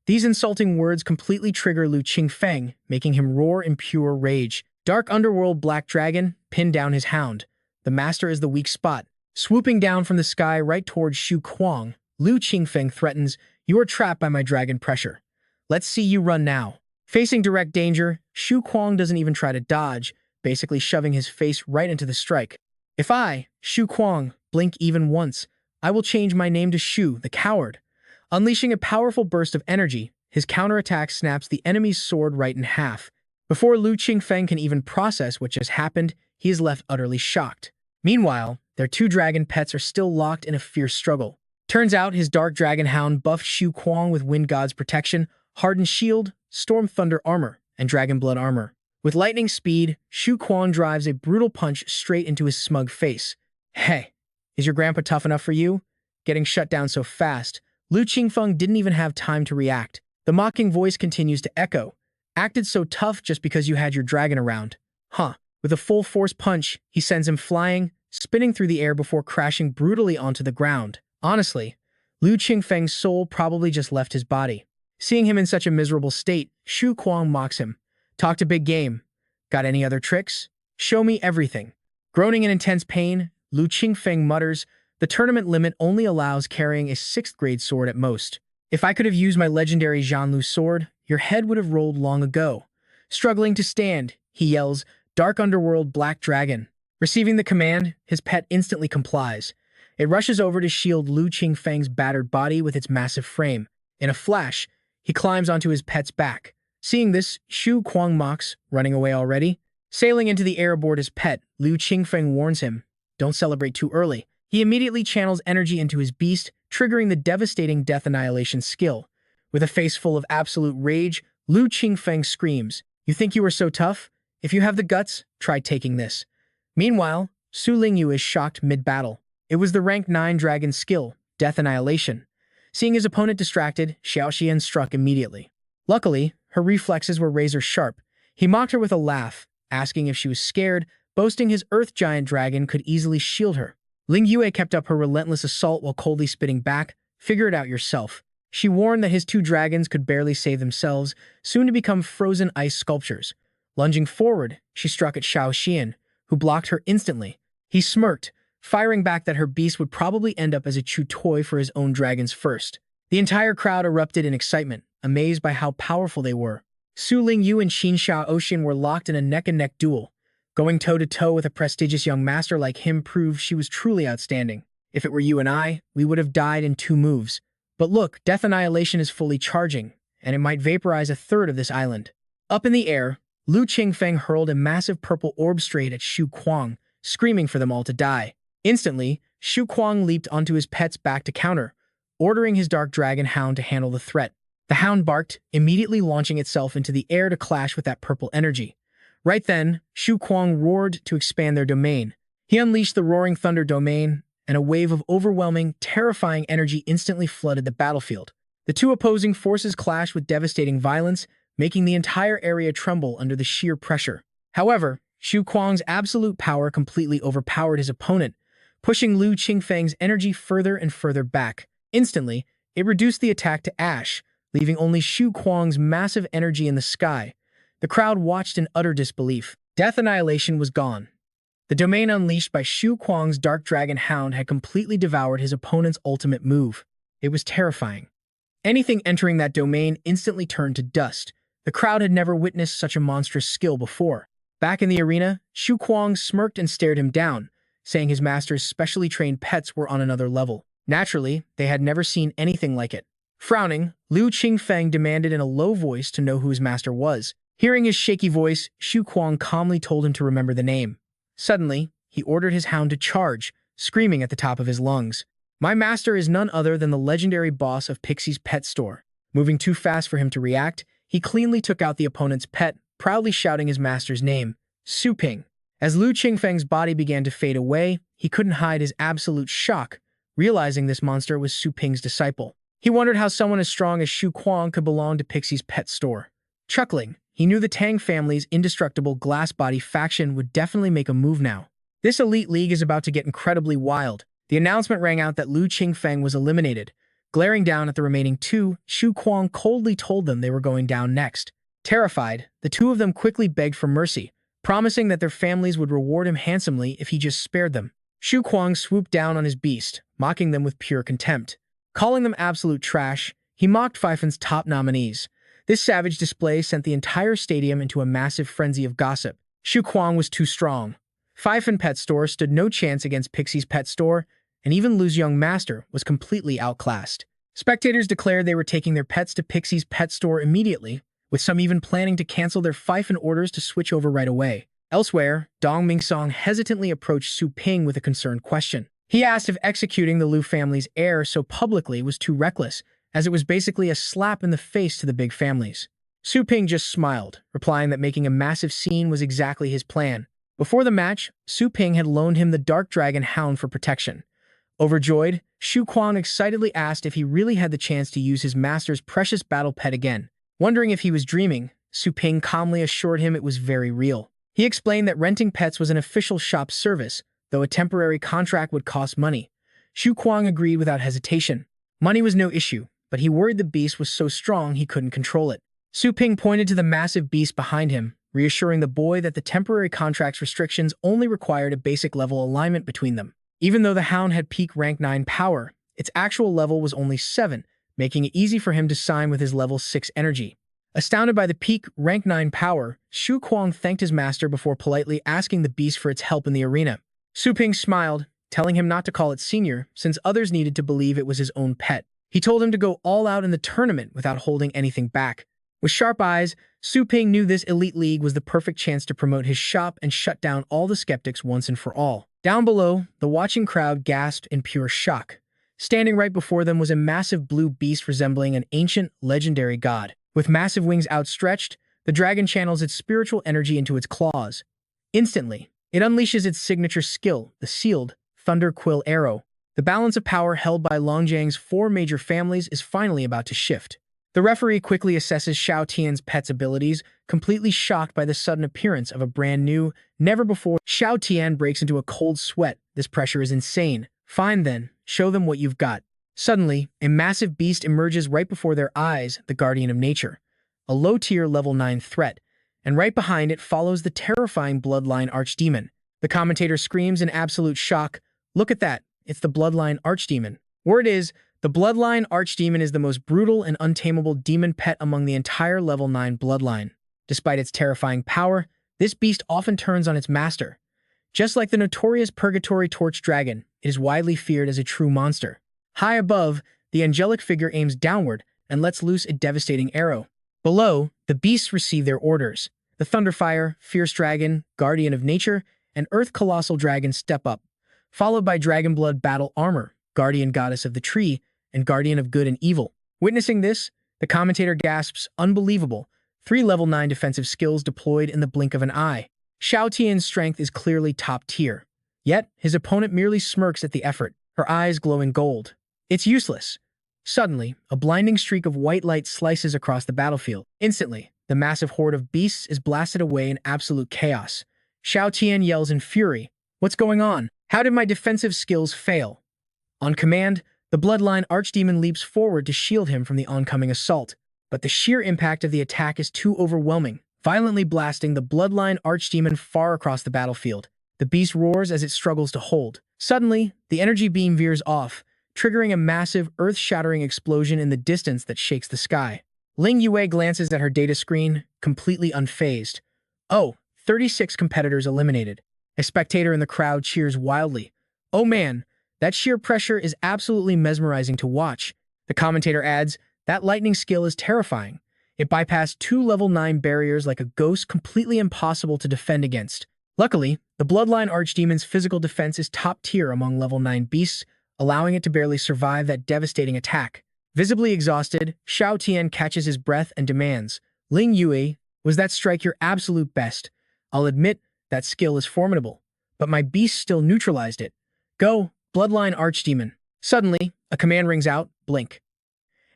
These insulting words completely trigger Lu Qingfeng, making him roar in pure rage. Dark Underworld Black Dragon, pin down his hound. The master is the weak spot. Swooping down from the sky right towards Shu Kuang, Lu Qingfeng threatens, "You are trapped by my dragon pressure. Let's see you run now." Facing direct danger, Shu Kuang doesn't even try to dodge, basically shoving his face right into the strike. "If I, Shu Kuang, blink even once, I will change my name to Shu, the Coward." Unleashing a powerful burst of energy, his counterattack snaps the enemy's sword right in half. Before Lu Qingfeng can even process what just happened, he is left utterly shocked. Meanwhile, their 2 dragon pets are still locked in a fierce struggle. Turns out his Dark Dragon Hound buffed Shu Kuang with Wind God's protection, Hardened Shield, Storm Thunder Armor, and Dragon Blood Armor. With lightning speed, Shu Kuang drives a brutal punch straight into his smug face. "Hey, is your grandpa tough enough for you?" Getting shut down so fast, Lu Qingfeng didn't even have time to react. The mocking voice continues to echo. "Acted so tough just because you had your dragon around. Huh." With a full force punch, he sends him flying, spinning through the air before crashing brutally onto the ground. Honestly, Liu Qingfeng's soul probably just left his body. Seeing him in such a miserable state, Xu Kuang mocks him. Talk to big game. Got any other tricks? Show me everything. Groaning in intense pain, Liu Qingfeng mutters, the tournament limit only allows carrying a 6th grade sword at most. If I could have used my legendary Zhanlu sword, your head would have rolled long ago. Struggling to stand, he yells, Dark Underworld Black Dragon. Receiving the command, his pet instantly complies. It rushes over to shield Liu Qingfeng's battered body with its massive frame. In a flash, he climbs onto his pet's back. Seeing this, Xu Kuang mocks, running away already. Sailing into the air aboard his pet, Liu Qingfeng warns him, don't celebrate too early. He immediately channels energy into his beast, triggering the devastating Death Annihilation skill. With a face full of absolute rage, Liu Qingfeng screams, you think you are so tough? If you have the guts, try taking this. Meanwhile, Su Lingyu is shocked mid-battle. It was the rank 9 dragon skill, Death Annihilation. Seeing his opponent distracted, Xiaoxian struck immediately. Luckily, her reflexes were razor-sharp. He mocked her with a laugh, asking if she was scared, boasting his Earth Giant Dragon could easily shield her. Ling Yue kept up her relentless assault while coldly spitting back, figure it out yourself. She warned that his 2 dragons could barely save themselves, soon to become frozen ice sculptures. Lunging forward, she struck at Xiaoxian, who blocked her instantly. He smirked, firing back that her beast would probably end up as a chew toy for his own dragons first. The entire crowd erupted in excitement, amazed by how powerful they were. Su Lingyu and Qin Xiaoxian were locked in a neck-and-neck duel. Going toe-to-toe with a prestigious young master like him proved she was truly outstanding. If it were you and I, we would have died in 2 moves. But look, Death Annihilation is fully charging, and it might vaporize a third of this island. Up in the air, Liu Qingfeng hurled a massive purple orb straight at Xu Kuang, screaming for them all to die. Instantly, Xu Kuang leaped onto his pet's back to counter, ordering his dark dragon hound to handle the threat. The hound barked, immediately launching itself into the air to clash with that purple energy. Right then, Xu Kuang roared to expand their domain. He unleashed the Roaring Thunder domain, and a wave of overwhelming, terrifying energy instantly flooded the battlefield. The 2 opposing forces clashed with devastating violence, making the entire area tremble under the sheer pressure. However, Xu Kuang's absolute power completely overpowered his opponent, pushing Liu Qingfeng's energy further and further back. Instantly, it reduced the attack to ash, leaving only Xu Kuang's massive energy in the sky. The crowd watched in utter disbelief. Death Annihilation was gone. The domain unleashed by Xu Kuang's Dark Dragon Hound had completely devoured his opponent's ultimate move. It was terrifying. Anything entering that domain instantly turned to dust. The crowd had never witnessed such a monstrous skill before. Back in the arena, Xu Kuang smirked and stared him down, saying his master's specially trained pets were on another level. Naturally, they had never seen anything like it. Frowning, Liu Qingfeng demanded in a low voice to know who his master was. Hearing his shaky voice, Xu Kuang calmly told him to remember the name. Suddenly, he ordered his hound to charge, screaming at the top of his lungs. My master is none other than the legendary boss of Pixie's pet store. Moving too fast for him to react, he cleanly took out the opponent's pet, proudly shouting his master's name, Su Ping. As Liu Qingfeng's body began to fade away, he couldn't hide his absolute shock, realizing this monster was Su Ping's disciple. He wondered how someone as strong as Xu Kuang could belong to Pixie's pet store. Chuckling, he knew the Tang family's indestructible glass body faction would definitely make a move now. This elite league is about to get incredibly wild. The announcement rang out that Liu Qingfeng was eliminated. Glaring down at the remaining 2, Xu Kuang coldly told them they were going down next. Terrified, the 2 of them quickly begged for mercy, promising that their families would reward him handsomely if he just spared them. Xu Kuang swooped down on his beast, mocking them with pure contempt. Calling them absolute trash, he mocked Pfeifen's top nominees. This savage display sent the entire stadium into a massive frenzy of gossip. Xu Kuang was too strong. Pfeifen Pet Store stood no chance against Pixie's Pet Store, and even Liu's young master was completely outclassed. Spectators declared they were taking their pets to Pixie's Pet Store immediately, with some even planning to cancel their Pfeifen orders to switch over right away. Elsewhere, Dong Mingsong hesitantly approached Su Ping with a concerned question. He asked if executing the Liu family's heir so publicly was too reckless, as it was basically a slap in the face to the big families. Su Ping just smiled, replying that making a massive scene was exactly his plan. Before the match, Su Ping had loaned him the Dark Dragon Hound for protection. Overjoyed, Xu Kuang excitedly asked if he really had the chance to use his master's precious battle pet again. Wondering if he was dreaming, Su Ping calmly assured him it was very real. He explained that renting pets was an official shop service, though a temporary contract would cost money. Xu Kuang agreed without hesitation. Money was no issue, but he worried the beast was so strong he couldn't control it. Su Ping pointed to the massive beast behind him, reassuring the boy that the temporary contract's restrictions only required a basic level alignment between them. Even though the hound had peak rank 9 power, its actual level was only 7, making it easy for him to sign with his level 6 energy. Astounded by the peak rank 9 power, Shu Kuang thanked his master before politely asking the beast for its help in the arena. Su Ping smiled, telling him not to call it senior, since others needed to believe it was his own pet. He told him to go all out in the tournament without holding anything back. With sharp eyes, Su Ping knew this elite league was the perfect chance to promote his shop and shut down all the skeptics once and for all. Down below, the watching crowd gasped in pure shock. Standing right before them was a massive blue beast resembling an ancient, legendary god. With massive wings outstretched, the dragon channels its spiritual energy into its claws. Instantly, it unleashes its signature skill, the sealed Thunder Quill Arrow. The balance of power held by Longjiang's 4 major families is finally about to shift. The referee quickly assesses Xiao Tian's pet's abilities, completely shocked by the sudden appearance of a brand new, never-before. Xiao Tian breaks into a cold sweat. This pressure is insane. Fine then, show them what you've got. Suddenly, a massive beast emerges right before their eyes, the Guardian of Nature, a low-tier level 9 threat, and right behind it follows the terrifying Bloodline Archdemon. The commentator screams in absolute shock, "Look at that, it's the Bloodline Archdemon." Word is, the Bloodline Archdemon is the most brutal and untamable demon pet among the entire level 9 bloodline. Despite its terrifying power, this beast often turns on its master. Just like the notorious Purgatory Torch Dragon, it is widely feared as a true monster. High above, the angelic figure aims downward and lets loose a devastating arrow. Below, the beasts receive their orders. The Thunderfire, Fierce Dragon, Guardian of Nature, and Earth Colossal Dragon step up, followed by Dragonblood Battle Armor, Guardian Goddess of the Tree, and Guardian of Good and Evil. Witnessing this, the commentator gasps, "Unbelievable. 3 level 9 defensive skills deployed in the blink of an eye." Xiao Tian's strength is clearly top tier. Yet, his opponent merely smirks at the effort, her eyes glowing gold. It's useless. Suddenly, a blinding streak of white light slices across the battlefield. Instantly, the massive horde of beasts is blasted away in absolute chaos. Xiao Tian yells in fury, "What's going on? How did my defensive skills fail?" On command, the Bloodline Archdemon leaps forward to shield him from the oncoming assault, but the sheer impact of the attack is too overwhelming, violently blasting the Bloodline Archdemon far across the battlefield. The beast roars as it struggles to hold. Suddenly, the energy beam veers off, triggering a massive, earth-shattering explosion in the distance that shakes the sky. Ling Yue glances at her data screen, completely unfazed. Oh, 36 competitors eliminated. A spectator in the crowd cheers wildly. Oh man, that sheer pressure is absolutely mesmerizing to watch. The commentator adds, that lightning skill is terrifying. It bypassed 2 level 9 barriers like a ghost, completely impossible to defend against. Luckily, the Bloodline Archdemon's physical defense is top tier among level 9 beasts, allowing it to barely survive that devastating attack. Visibly exhausted, Xiao Tian catches his breath and demands, "Ling Yue, was that strike your absolute best? I'll admit, that skill is formidable, but my beast still neutralized it. Go, Bloodline Archdemon." Suddenly, a command rings out, "Blink,"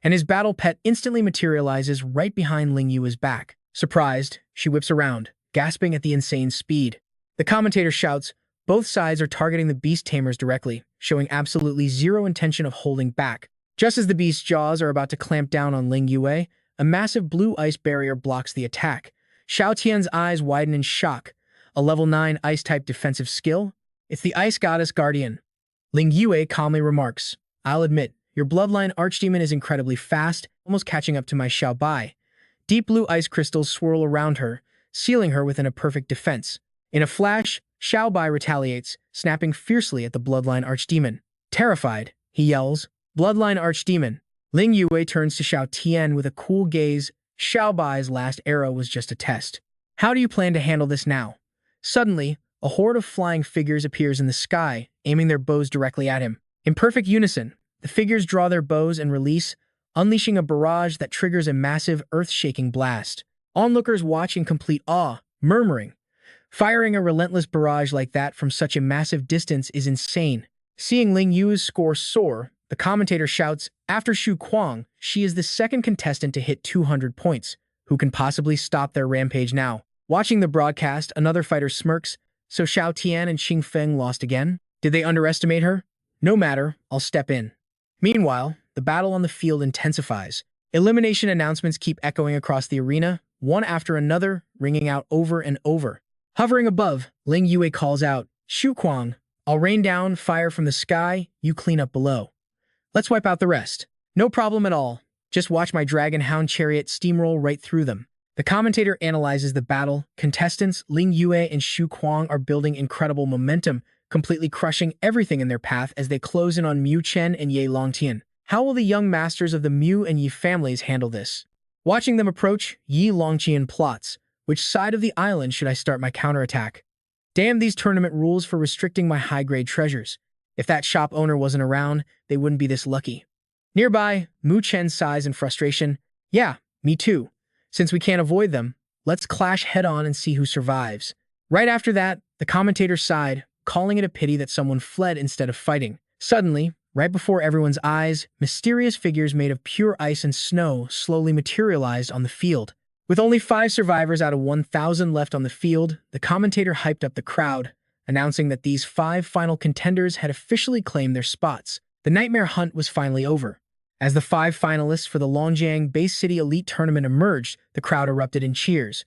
and his battle pet instantly materializes right behind Ling Yue's back. Surprised, she whips around, gasping at the insane speed. The commentator shouts, "Both sides are targeting the Beast Tamers directly, showing absolutely zero intention of holding back." Just as the beast's jaws are about to clamp down on Ling Yue, a massive blue ice barrier blocks the attack. Xiao Tian's eyes widen in shock. A level 9 ice-type defensive skill? It's the Ice Goddess Guardian. Ling Yue calmly remarks, "I'll admit, your Bloodline Archdemon is incredibly fast, almost catching up to my Xiao Bai." Deep blue ice crystals swirl around her, sealing her within a perfect defense. In a flash, Xiao Bai retaliates, snapping fiercely at the Bloodline Archdemon. Terrified, he yells, "Bloodline Archdemon." Ling Yue turns to Xiao Tian with a cool gaze. Xiao Bai's last arrow was just a test. How do you plan to handle this now? Suddenly, a horde of flying figures appears in the sky, aiming their bows directly at him. In perfect unison, the figures draw their bows and release, unleashing a barrage that triggers a massive, earth-shaking blast. Onlookers watch in complete awe, murmuring, "Firing a relentless barrage like that from such a massive distance is insane." Seeing Ling Yu's score soar, the commentator shouts, "After Shu Kuang, she is the second contestant to hit 200 points. Who can possibly stop their rampage now?" Watching the broadcast, another fighter smirks. So Xiao Tian and Xing Feng lost again? Did they underestimate her? No matter, I'll step in. Meanwhile, the battle on the field intensifies. Elimination announcements keep echoing across the arena, one after another, ringing out over and over. Hovering above, Ling Yue calls out, "Shu Kuang, I'll rain down fire from the sky, you clean up below. Let's wipe out the rest." "No problem at all. Just watch my dragon hound chariot steamroll right through them." The commentator analyzes the battle. Contestants Ling Yue and Shu Kuang are building incredible momentum, completely crushing everything in their path as they close in on Mu Chen and Ye Longtian. How will the young masters of the Mu and Yi families handle this? Watching them approach, Yi Longtian plots, which side of the island should I start my counterattack? Damn these tournament rules for restricting my high-grade treasures. If that shop owner wasn't around, they wouldn't be this lucky. Nearby, Mu Chen sighs in frustration. "Yeah, me too. Since we can't avoid them, let's clash head-on and see who survives." Right after that, the commentator sighed, calling it a pity that someone fled instead of fighting. Suddenly, right before everyone's eyes, mysterious figures made of pure ice and snow slowly materialized on the field. With only 5 survivors out of 1,000 left on the field, the commentator hyped up the crowd, announcing that these 5 final contenders had officially claimed their spots. The nightmare hunt was finally over. As the 5 finalists for the Longjiang Base City Elite Tournament emerged, the crowd erupted in cheers.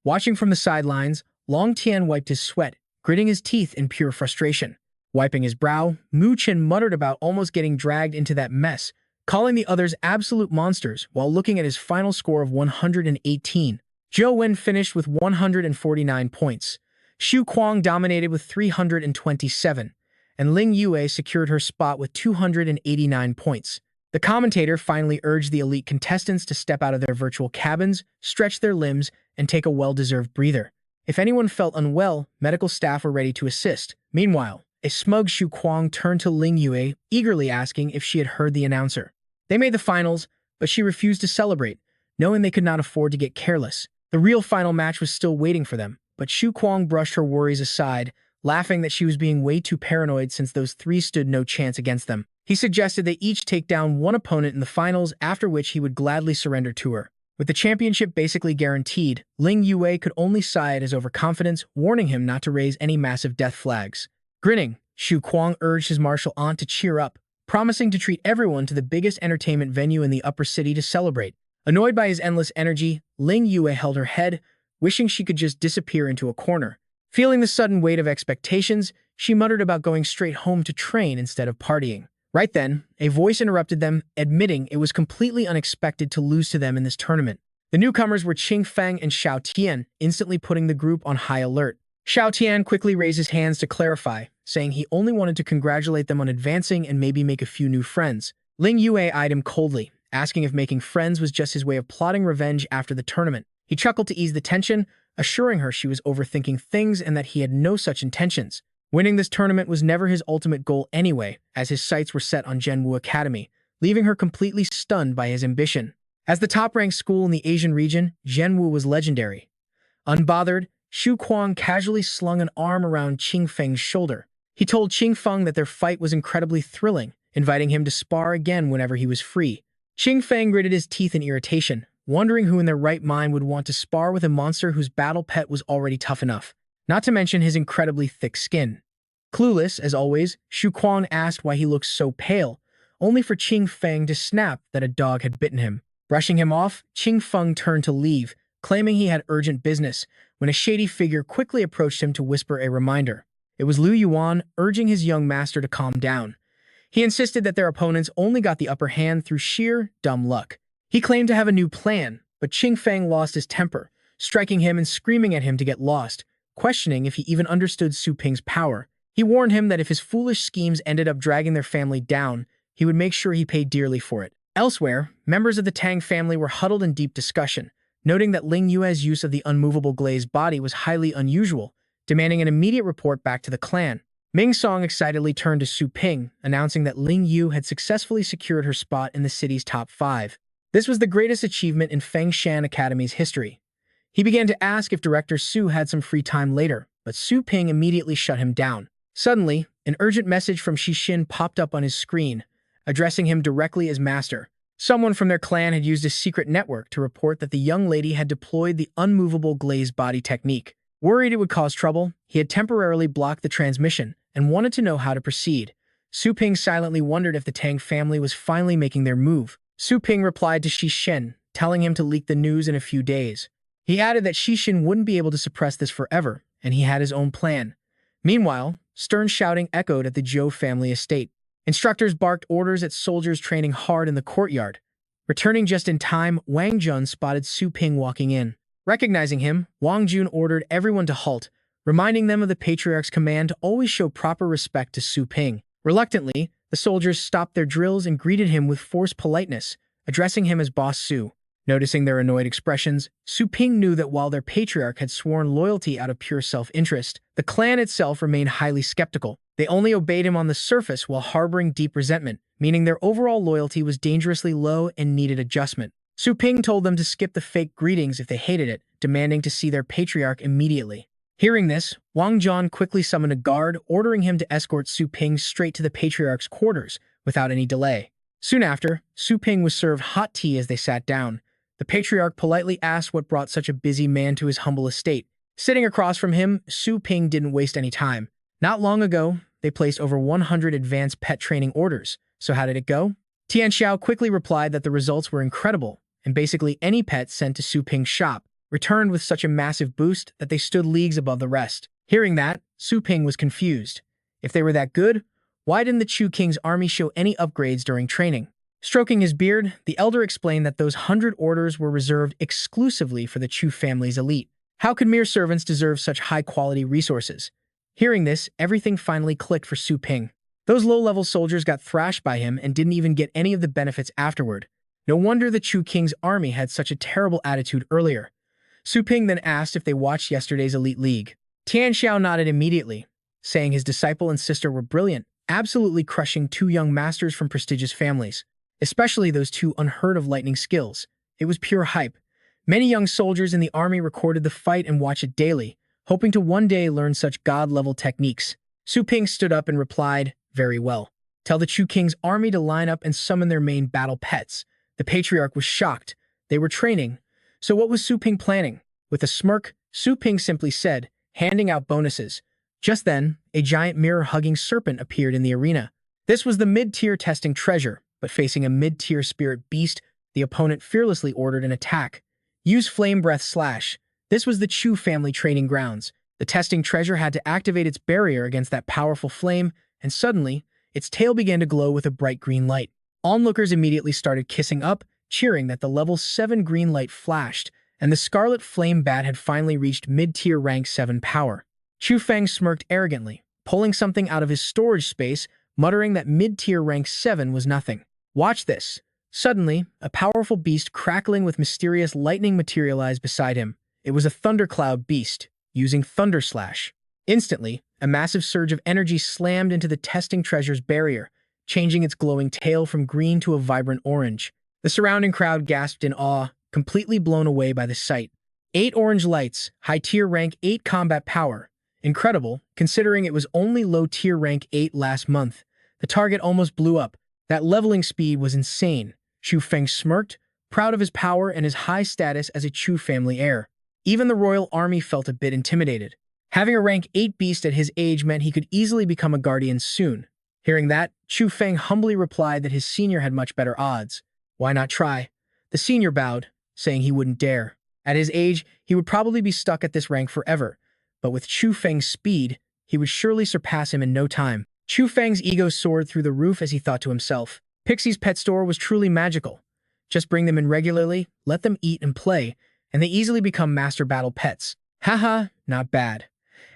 Watching from the sidelines, Long Tian wiped his sweat, gritting his teeth in pure frustration. Wiping his brow, Mu Chen muttered about almost getting dragged into that mess, calling the others absolute monsters while looking at his final score of 118. Zhou Wen finished with 149 points. Shu Kuang dominated with 327, and Ling Yue secured her spot with 289 points. The commentator finally urged the elite contestants to step out of their virtual cabins, stretch their limbs, and take a well-deserved breather. If anyone felt unwell, medical staff were ready to assist. Meanwhile, a smug Shu Kuang turned to Ling Yue, eagerly asking if she had heard the announcer. They made the finals, but she refused to celebrate, knowing they could not afford to get careless. The real final match was still waiting for them, but Shu Kuang brushed her worries aside, laughing that she was being way too paranoid since those 3 stood no chance against them. He suggested they each take down one opponent in the finals, after which he would gladly surrender to her. With the championship basically guaranteed, Ling Yue could only sigh at his overconfidence, warning him not to raise any massive death flags. Grinning, Shu Kuang urged his martial aunt to cheer up, promising to treat everyone to the biggest entertainment venue in the upper city to celebrate. Annoyed by his endless energy, Ling Yue held her head, wishing she could just disappear into a corner. Feeling the sudden weight of expectations, she muttered about going straight home to train instead of partying. Right then, a voice interrupted them, admitting it was completely unexpected to lose to them in this tournament. The newcomers were Qing Feng and Xiao Tian, instantly putting the group on high alert. Xiao Tian quickly raised his hands to clarify, saying he only wanted to congratulate them on advancing and maybe make a few new friends. Ling Yue eyed him coldly, asking if making friends was just his way of plotting revenge after the tournament. He chuckled to ease the tension, assuring her she was overthinking things and that he had no such intentions. Winning this tournament was never his ultimate goal anyway, as his sights were set on Zhenwu Academy, leaving her completely stunned by his ambition. As the top-ranked school in the Asian region, Zhenwu was legendary. Unbothered, Shu Kuang casually slung an arm around Qing Feng's shoulder. He told Qing Feng that their fight was incredibly thrilling, inviting him to spar again whenever he was free. Qing Feng gritted his teeth in irritation, wondering who in their right mind would want to spar with a monster whose battle pet was already tough enough, not to mention his incredibly thick skin. Clueless, as always, Shu Kuang asked why he looked so pale, only for Qing Feng to snap that a dog had bitten him. Brushing him off, Qing Feng turned to leave, claiming he had urgent business, when a shady figure quickly approached him to whisper a reminder. It was Lu Yuan, urging his young master to calm down. He insisted that their opponents only got the upper hand through sheer, dumb luck. He claimed to have a new plan, but Qing Feng lost his temper, striking him and screaming at him to get lost, questioning if he even understood Su Ping's power. He warned him that if his foolish schemes ended up dragging their family down, he would make sure he paid dearly for it. Elsewhere, members of the Tang family were huddled in deep discussion, noting that Ling Yue's use of the unmovable glazed body was highly unusual, demanding an immediate report back to the clan. Ming Song excitedly turned to Su Ping, announcing that Ling Yu had successfully secured her spot in the city's top 5. This was the greatest achievement in Feng Shan Academy's history. He began to ask if Director Su had some free time later, but Su Ping immediately shut him down. Suddenly, an urgent message from Xixin popped up on his screen, addressing him directly as master. Someone from their clan had used a secret network to report that the young lady had deployed the unmovable glazed body technique. Worried it would cause trouble, he had temporarily blocked the transmission and wanted to know how to proceed. Su Ping silently wondered if the Tang family was finally making their move. Su Ping replied to Shi Shen, telling him to leak the news in a few days. He added that Shi Shen wouldn't be able to suppress this forever, and he had his own plan. Meanwhile, stern shouting echoed at the Zhou family estate. Instructors barked orders at soldiers training hard in the courtyard. Returning just in time, Wang Jun spotted Su Ping walking in. Recognizing him, Wang Jun ordered everyone to halt, reminding them of the patriarch's command to always show proper respect to Su Ping. Reluctantly, the soldiers stopped their drills and greeted him with forced politeness, addressing him as Boss Su. Noticing their annoyed expressions, Su Ping knew that while their patriarch had sworn loyalty out of pure self-interest, the clan itself remained highly skeptical. They only obeyed him on the surface while harboring deep resentment, meaning their overall loyalty was dangerously low and needed adjustment. Su Ping told them to skip the fake greetings if they hated it, demanding to see their patriarch immediately. Hearing this, Wang Jun quickly summoned a guard, ordering him to escort Su Ping straight to the patriarch's quarters without any delay. Soon after, Su Ping was served hot tea as they sat down. The patriarch politely asked what brought such a busy man to his humble estate. Sitting across from him, Su Ping didn't waste any time. Not long ago, they placed over 100 advanced pet training orders. So how did it go? Tian Xiao quickly replied that the results were incredible, and basically any pet sent to Su Ping's shop returned with such a massive boost that they stood leagues above the rest. Hearing that, Su Ping was confused. If they were that good, why didn't the Chu King's army show any upgrades during training? Stroking his beard, the elder explained that those 100 orders were reserved exclusively for the Chu family's elite. How could mere servants deserve such high-quality resources? Hearing this, everything finally clicked for Su Ping. Those low-level soldiers got thrashed by him and didn't even get any of the benefits afterward. No wonder the Chu King's army had such a terrible attitude earlier. Su Ping then asked if they watched yesterday's Elite League. Tian Xiao nodded immediately, saying his disciple and sister were brilliant, absolutely crushing two young masters from prestigious families. Especially those two unheard-of lightning skills. It was pure hype. Many young soldiers in the army recorded the fight and watched it daily, hoping to one day learn such god-level techniques. Su Ping stood up and replied, "Very well. Tell the Chu King's army to line up and summon their main battle pets." The patriarch was shocked. They were training. So what was Su Ping planning? With a smirk, Su Ping simply said, handing out bonuses. Just then, a giant mirror-hugging serpent appeared in the arena. This was the mid-tier testing treasure, but facing a mid-tier spirit beast, the opponent fearlessly ordered an attack. Use Flame Breath Slash. This was the Chu family training grounds. The testing treasure had to activate its barrier against that powerful flame, and suddenly, its tail began to glow with a bright green light. Onlookers immediately started kissing up, cheering that the level 7 green light flashed, and the Scarlet Flame Bat had finally reached mid-tier rank 7 power. Chu Feng smirked arrogantly, pulling something out of his storage space, muttering that mid-tier rank 7 was nothing. Watch this. Suddenly, a powerful beast crackling with mysterious lightning materialized beside him. It was a thundercloud beast, using Thunder Slash. Instantly, a massive surge of energy slammed into the testing treasure's barrier, changing its glowing tail from green to a vibrant orange. The surrounding crowd gasped in awe, completely blown away by the sight. 8 orange lights, high-tier rank 8 combat power. Incredible, considering it was only low-tier rank 8 last month. The target almost blew up. That leveling speed was insane. Chu Feng smirked, proud of his power and his high status as a Chu family heir. Even the royal army felt a bit intimidated. Having a rank 8 beast at his age meant he could easily become a guardian soon. Hearing that, Chu Feng humbly replied that his senior had much better odds. Why not try? The senior bowed, saying he wouldn't dare. At his age, he would probably be stuck at this rank forever. But with Chu Feng's speed, he would surely surpass him in no time. Chu Feng's ego soared through the roof as he thought to himself. Pixie's pet store was truly magical. Just bring them in regularly, let them eat and play, and they easily become master battle pets. Haha, not bad.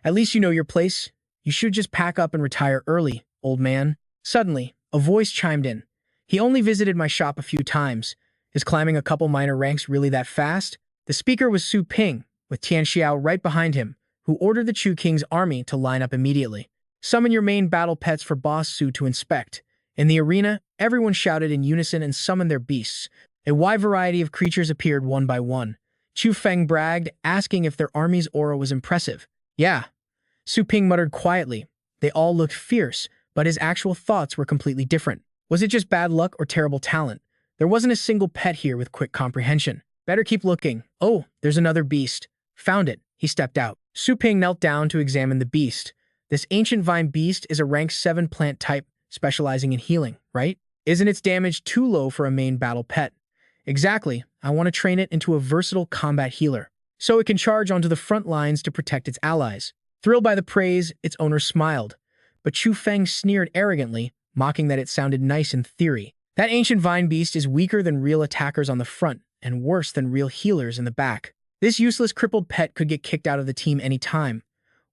At least you know your place. You should just pack up and retire early, old man. Suddenly, a voice chimed in. He only visited my shop a few times. Is climbing a couple minor ranks really that fast? The speaker was Su Ping, with Tian Xiao right behind him, who ordered the Chu King's army to line up immediately. Summon your main battle pets for Boss Su to inspect. In the arena, everyone shouted in unison and summoned their beasts. A wide variety of creatures appeared one by one. Chu Feng bragged, asking if their army's aura was impressive. Yeah. Su Ping muttered quietly. They all looked fierce, but his actual thoughts were completely different. Was it just bad luck or terrible talent? There wasn't a single pet here with quick comprehension. Better keep looking. Oh, there's another beast. Found it. He stepped out. Su Ping knelt down to examine the beast. This ancient vine beast is a rank 7 plant type, specializing in healing, right? Isn't its damage too low for a main battle pet? Exactly. I want to train it into a versatile combat healer, so it can charge onto the front lines to protect its allies. Thrilled by the praise, its owner smiled, but Chu Feng sneered arrogantly, mocking that it sounded nice in theory. That ancient vine beast is weaker than real attackers on the front and worse than real healers in the back. This useless crippled pet could get kicked out of the team any time.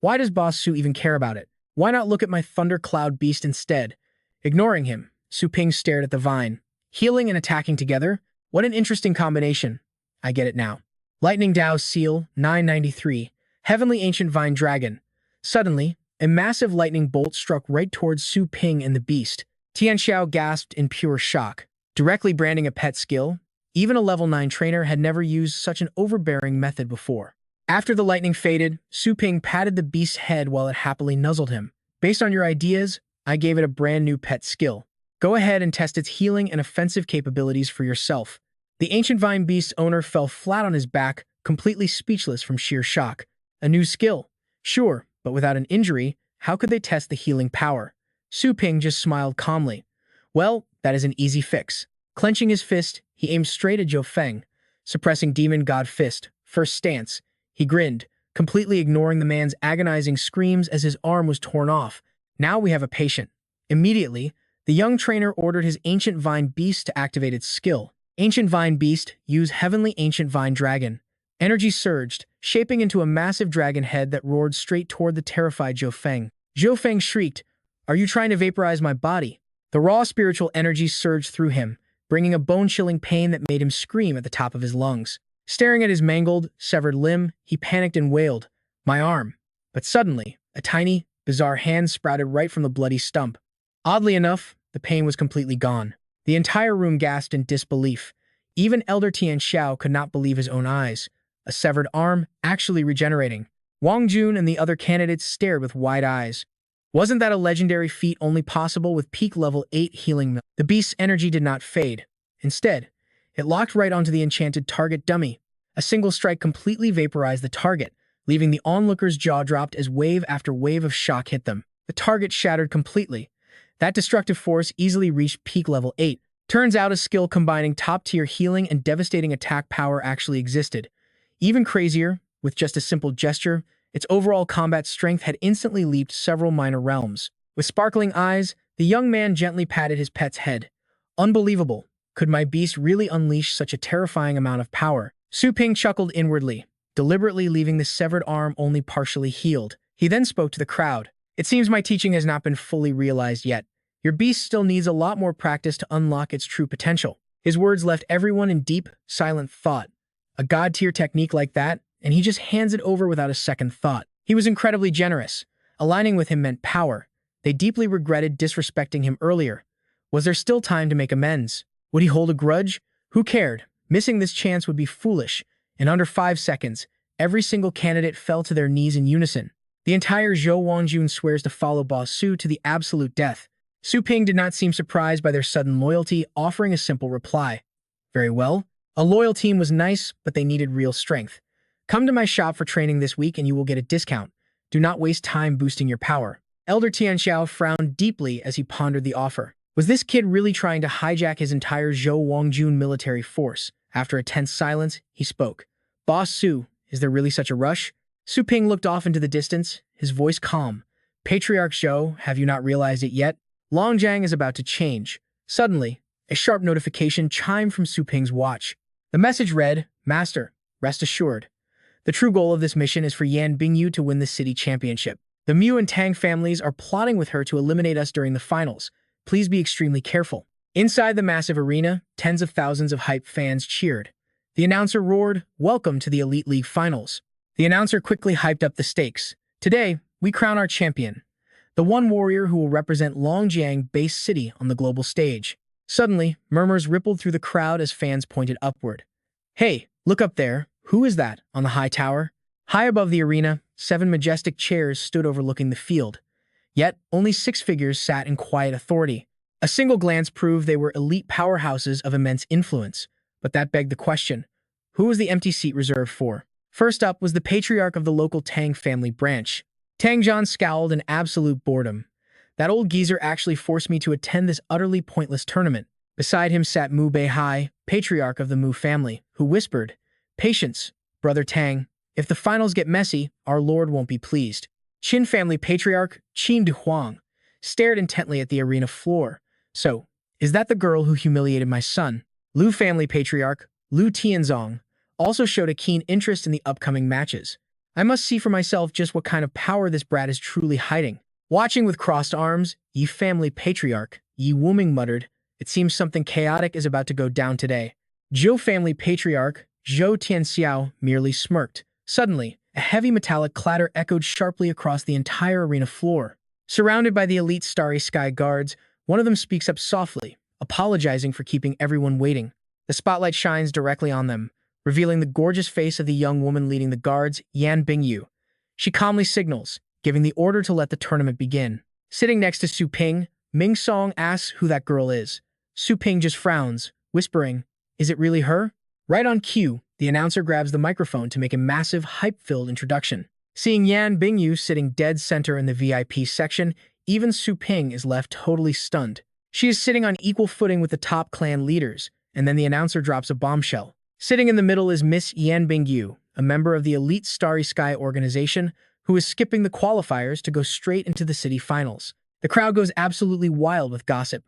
Why does Boss Su even care about it? Why not look at my Thundercloud beast instead? Ignoring him, Su Ping stared at the vine. Healing and attacking together? What an interesting combination. I get it now. Lightning Dao Seal, 993. Heavenly Ancient Vine Dragon. Suddenly, a massive lightning bolt struck right towards Su Ping and the beast. Tianxiao gasped in pure shock. Directly branding a pet skill? Even a level 9 trainer had never used such an overbearing method before. After the lightning faded, Su Ping patted the beast's head while it happily nuzzled him. Based on your ideas, I gave it a brand new pet skill. Go ahead and test its healing and offensive capabilities for yourself. The ancient vine beast's owner fell flat on his back, completely speechless from sheer shock. A new skill? Sure, but without an injury, how could they test the healing power? Su Ping just smiled calmly. Well, that is an easy fix. Clenching his fist, he aimed straight at Zhou Feng. Suppressing Demon God Fist, first stance. He grinned, completely ignoring the man's agonizing screams as his arm was torn off. Now we have a patient. Immediately, the young trainer ordered his Ancient Vine Beast to activate its skill. Ancient Vine Beast, use Heavenly Ancient Vine Dragon. Energy surged, shaping into a massive dragon head that roared straight toward the terrified Zhou Feng. Zhou Feng shrieked, "Are you trying to vaporize my body?" The raw spiritual energy surged through him, bringing a bone-chilling pain that made him scream at the top of his lungs. Staring at his mangled, severed limb, he panicked and wailed, "My arm!" But suddenly, a tiny, bizarre hand sprouted right from the bloody stump. Oddly enough, the pain was completely gone. The entire room gasped in disbelief. Even Elder Tianxiao could not believe his own eyes. A severed arm, actually regenerating. Wang Jun and the other candidates stared with wide eyes. Wasn't that a legendary feat only possible with peak level 8 healing? The beast's energy did not fade. Instead, it locked right onto the enchanted target dummy. A single strike completely vaporized the target, leaving the onlooker's jaw dropped as wave after wave of shock hit them. The target shattered completely. That destructive force easily reached peak level 8. Turns out a skill combining top-tier healing and devastating attack power actually existed. Even crazier, with just a simple gesture, its overall combat strength had instantly leaped several minor realms. With sparkling eyes, the young man gently patted his pet's head. Unbelievable. Could my beast really unleash such a terrifying amount of power? Su Ping chuckled inwardly, deliberately leaving the severed arm only partially healed. He then spoke to the crowd. It seems my teaching has not been fully realized yet. Your beast still needs a lot more practice to unlock its true potential. His words left everyone in deep, silent thought. A god-tier technique like that, and he just hands it over without a second thought. He was incredibly generous. Aligning with him meant power. They deeply regretted disrespecting him earlier. Was there still time to make amends? Would he hold a grudge? Who cared? Missing this chance would be foolish. In under 5 seconds, every single candidate fell to their knees in unison. The entire Zhou Wangjun swears to follow Boss Su to the absolute death. Su Ping did not seem surprised by their sudden loyalty, offering a simple reply. Very well. A loyal team was nice, but they needed real strength. Come to my shop for training this week and you will get a discount. Do not waste time boosting your power. Elder Tianxiao frowned deeply as he pondered the offer. Was this kid really trying to hijack his entire Zhou Wangjun military force? After a tense silence, he spoke. Boss Su, is there really such a rush? Su Ping looked off into the distance, his voice calm. Patriarch Zhou, have you not realized it yet? Longjiang is about to change. Suddenly, a sharp notification chimed from Su Ping's watch. The message read, Master, rest assured. The true goal of this mission is for Yan Bingyu to win the city championship. The Mu and Tang families are plotting with her to eliminate us during the finals. Please be extremely careful. Inside the massive arena, tens of thousands of hype fans cheered. The announcer roared, Welcome to the Elite League Finals. The announcer quickly hyped up the stakes. Today, we crown our champion, the one warrior who will represent Longjiang Base City on the global stage. Suddenly, murmurs rippled through the crowd as fans pointed upward. Hey, look up there. Who is that, on the high tower? High above the arena, 7 majestic chairs stood overlooking the field. Yet, only 6 figures sat in quiet authority. A single glance proved they were elite powerhouses of immense influence. But that begged the question, who was the empty seat reserved for? First up was the patriarch of the local Tang family branch. Tang Zhan scowled in absolute boredom. That old geezer actually forced me to attend this utterly pointless tournament. Beside him sat Mu Beihai, patriarch of the Mu family, who whispered, "Patience, Brother Tang. If the finals get messy, our lord won't be pleased." Qin family patriarch, Qin Duhuang, stared intently at the arena floor. "So, is that the girl who humiliated my son?" Lu family patriarch, Lu Tianzong, also showed a keen interest in the upcoming matches. "I must see for myself just what kind of power this brat is truly hiding." Watching with crossed arms, Yi family patriarch, Yi Wuming muttered, "It seems something chaotic is about to go down today." Zhou family patriarch, Zhou Tianxiao, merely smirked. Suddenly, a heavy metallic clatter echoed sharply across the entire arena floor. Surrounded by the elite Starry Sky guards, one of them speaks up softly, apologizing for keeping everyone waiting. The spotlight shines directly on them, revealing the gorgeous face of the young woman leading the guards, Yan Bingyu. She calmly signals, giving the order to let the tournament begin. Sitting next to Su Ping, Ming Song asks who that girl is. Su Ping just frowns, whispering, "Is it really her?" Right on cue, the announcer grabs the microphone to make a massive, hype-filled introduction. Seeing Yan Bingyu sitting dead center in the VIP section, even Su Ping is left totally stunned. She is sitting on equal footing with the top clan leaders, and then the announcer drops a bombshell. Sitting in the middle is Miss Yan Bingyu, a member of the elite Starry Sky organization, who is skipping the qualifiers to go straight into the city finals. The crowd goes absolutely wild with gossip,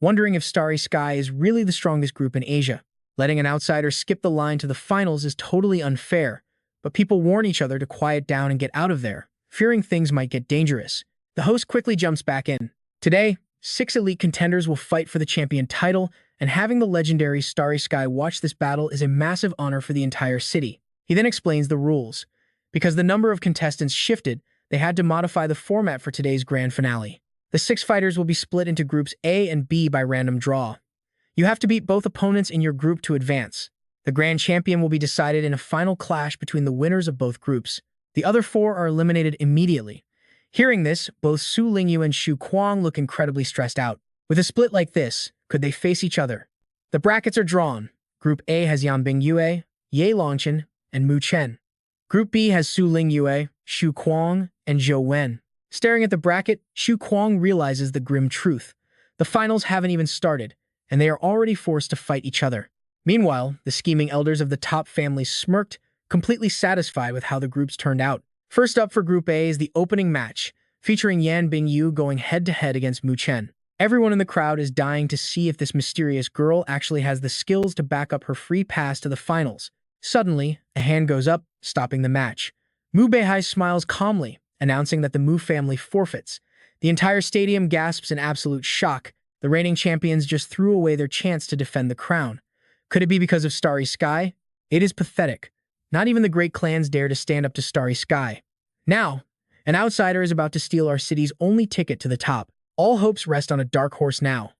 wondering if Starry Sky is really the strongest group in Asia. Letting an outsider skip the line to the finals is totally unfair, but people warn each other to quiet down and get out of there, fearing things might get dangerous. The host quickly jumps back in. Today, 6 elite contenders will fight for the champion title, and having the legendary Starry Sky watch this battle is a massive honor for the entire city. He then explains the rules. Because the number of contestants shifted, they had to modify the format for today's grand finale. The 6 fighters will be split into groups A and B by random draw. You have to beat both opponents in your group to advance. The grand champion will be decided in a final clash between the winners of both groups. The other 4 are eliminated immediately. Hearing this, both Su Lingyu and Xu Kuang look incredibly stressed out. With a split like this, could they face each other? The brackets are drawn. Group A has Yan Bingyue, Ye Longchen, and Mu Chen. Group B has Su Lingyue, Xu Kuang, and Zhou Wen. Staring at the bracket, Xu Kuang realizes the grim truth. The finals haven't even started, and they are already forced to fight each other. Meanwhile, the scheming elders of the top families smirked, completely satisfied with how the groups turned out. First up for Group A is the opening match, featuring Yan Bingyu going head-to-head against Mu Chen. Everyone in the crowd is dying to see if this mysterious girl actually has the skills to back up her free pass to the finals. Suddenly, a hand goes up, stopping the match. Mu Beihai smiles calmly, announcing that the Mu family forfeits. The entire stadium gasps in absolute shock. The reigning champions just threw away their chance to defend the crown. Could it be because of Starry Sky? It is pathetic. Not even the great clans dare to stand up to Starry Sky. Now, an outsider is about to steal our city's only ticket to the top. All hopes rest on a dark horse now.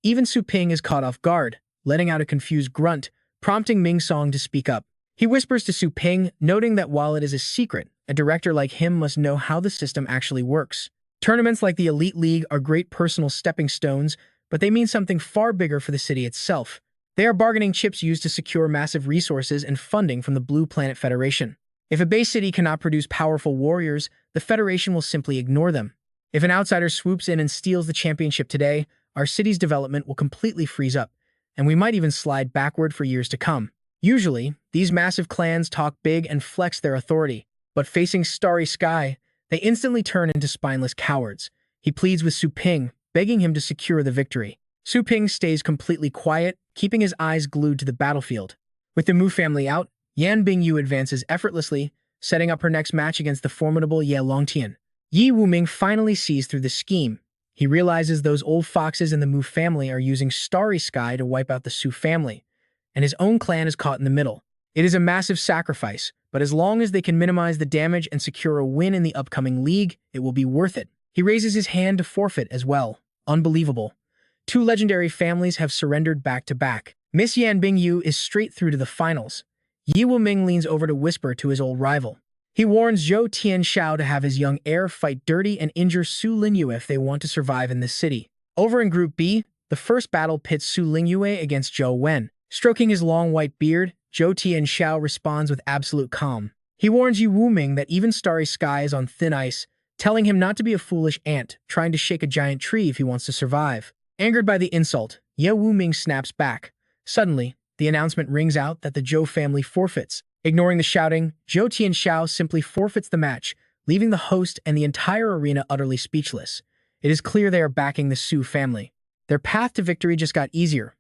Even Su Ping is caught off guard, letting out a confused grunt, prompting Ming Song to speak up. He whispers to Su Ping, noting that while it is a secret, a director like him must know how the system actually works. Tournaments like the Elite League are great personal stepping stones, but they mean something far bigger for the city itself. They are bargaining chips used to secure massive resources and funding from the Blue Planet Federation. If a base city cannot produce powerful warriors, the Federation will simply ignore them. If an outsider swoops in and steals the championship today, our city's development will completely freeze up, and we might even slide backward for years to come. Usually, these massive clans talk big and flex their authority, but facing Starry Sky, they instantly turn into spineless cowards. He pleads with Su Ping, begging him to secure the victory. Su Ping stays completely quiet, keeping his eyes glued to the battlefield. With the Mu family out, Yan Bingyu advances effortlessly, setting up her next match against the formidable Ye Longtian. Yi Wuming finally sees through the scheme. He realizes those old foxes in the Mu family are using Starry Sky to wipe out the Su family, and his own clan is caught in the middle. It is a massive sacrifice, but as long as they can minimize the damage and secure a win in the upcoming league, it will be worth it. He raises his hand to forfeit as well. Unbelievable. 2 legendary families have surrendered back-to-back. Miss Yan Bingyu is straight through to the finals. Yi Wuming leans over to whisper to his old rival. He warns Zhou Tianxiao to have his young heir fight dirty and injure Su Lingyue if they want to survive in this city. Over in Group B, the first battle pits Su Lingyue against Zhou Wen. Stroking his long white beard, Zhou Tianxiao responds with absolute calm. He warns Yi Wuming that even Starry Sky is on thin ice, telling him not to be a foolish ant trying to shake a giant tree if he wants to survive. Angered by the insult, Ye Wuming snaps back. Suddenly, the announcement rings out that the Zhou family forfeits. Ignoring the shouting, Zhou Tianxiao simply forfeits the match, leaving the host and the entire arena utterly speechless. It is clear they are backing the Su family. Their path to victory just got easier.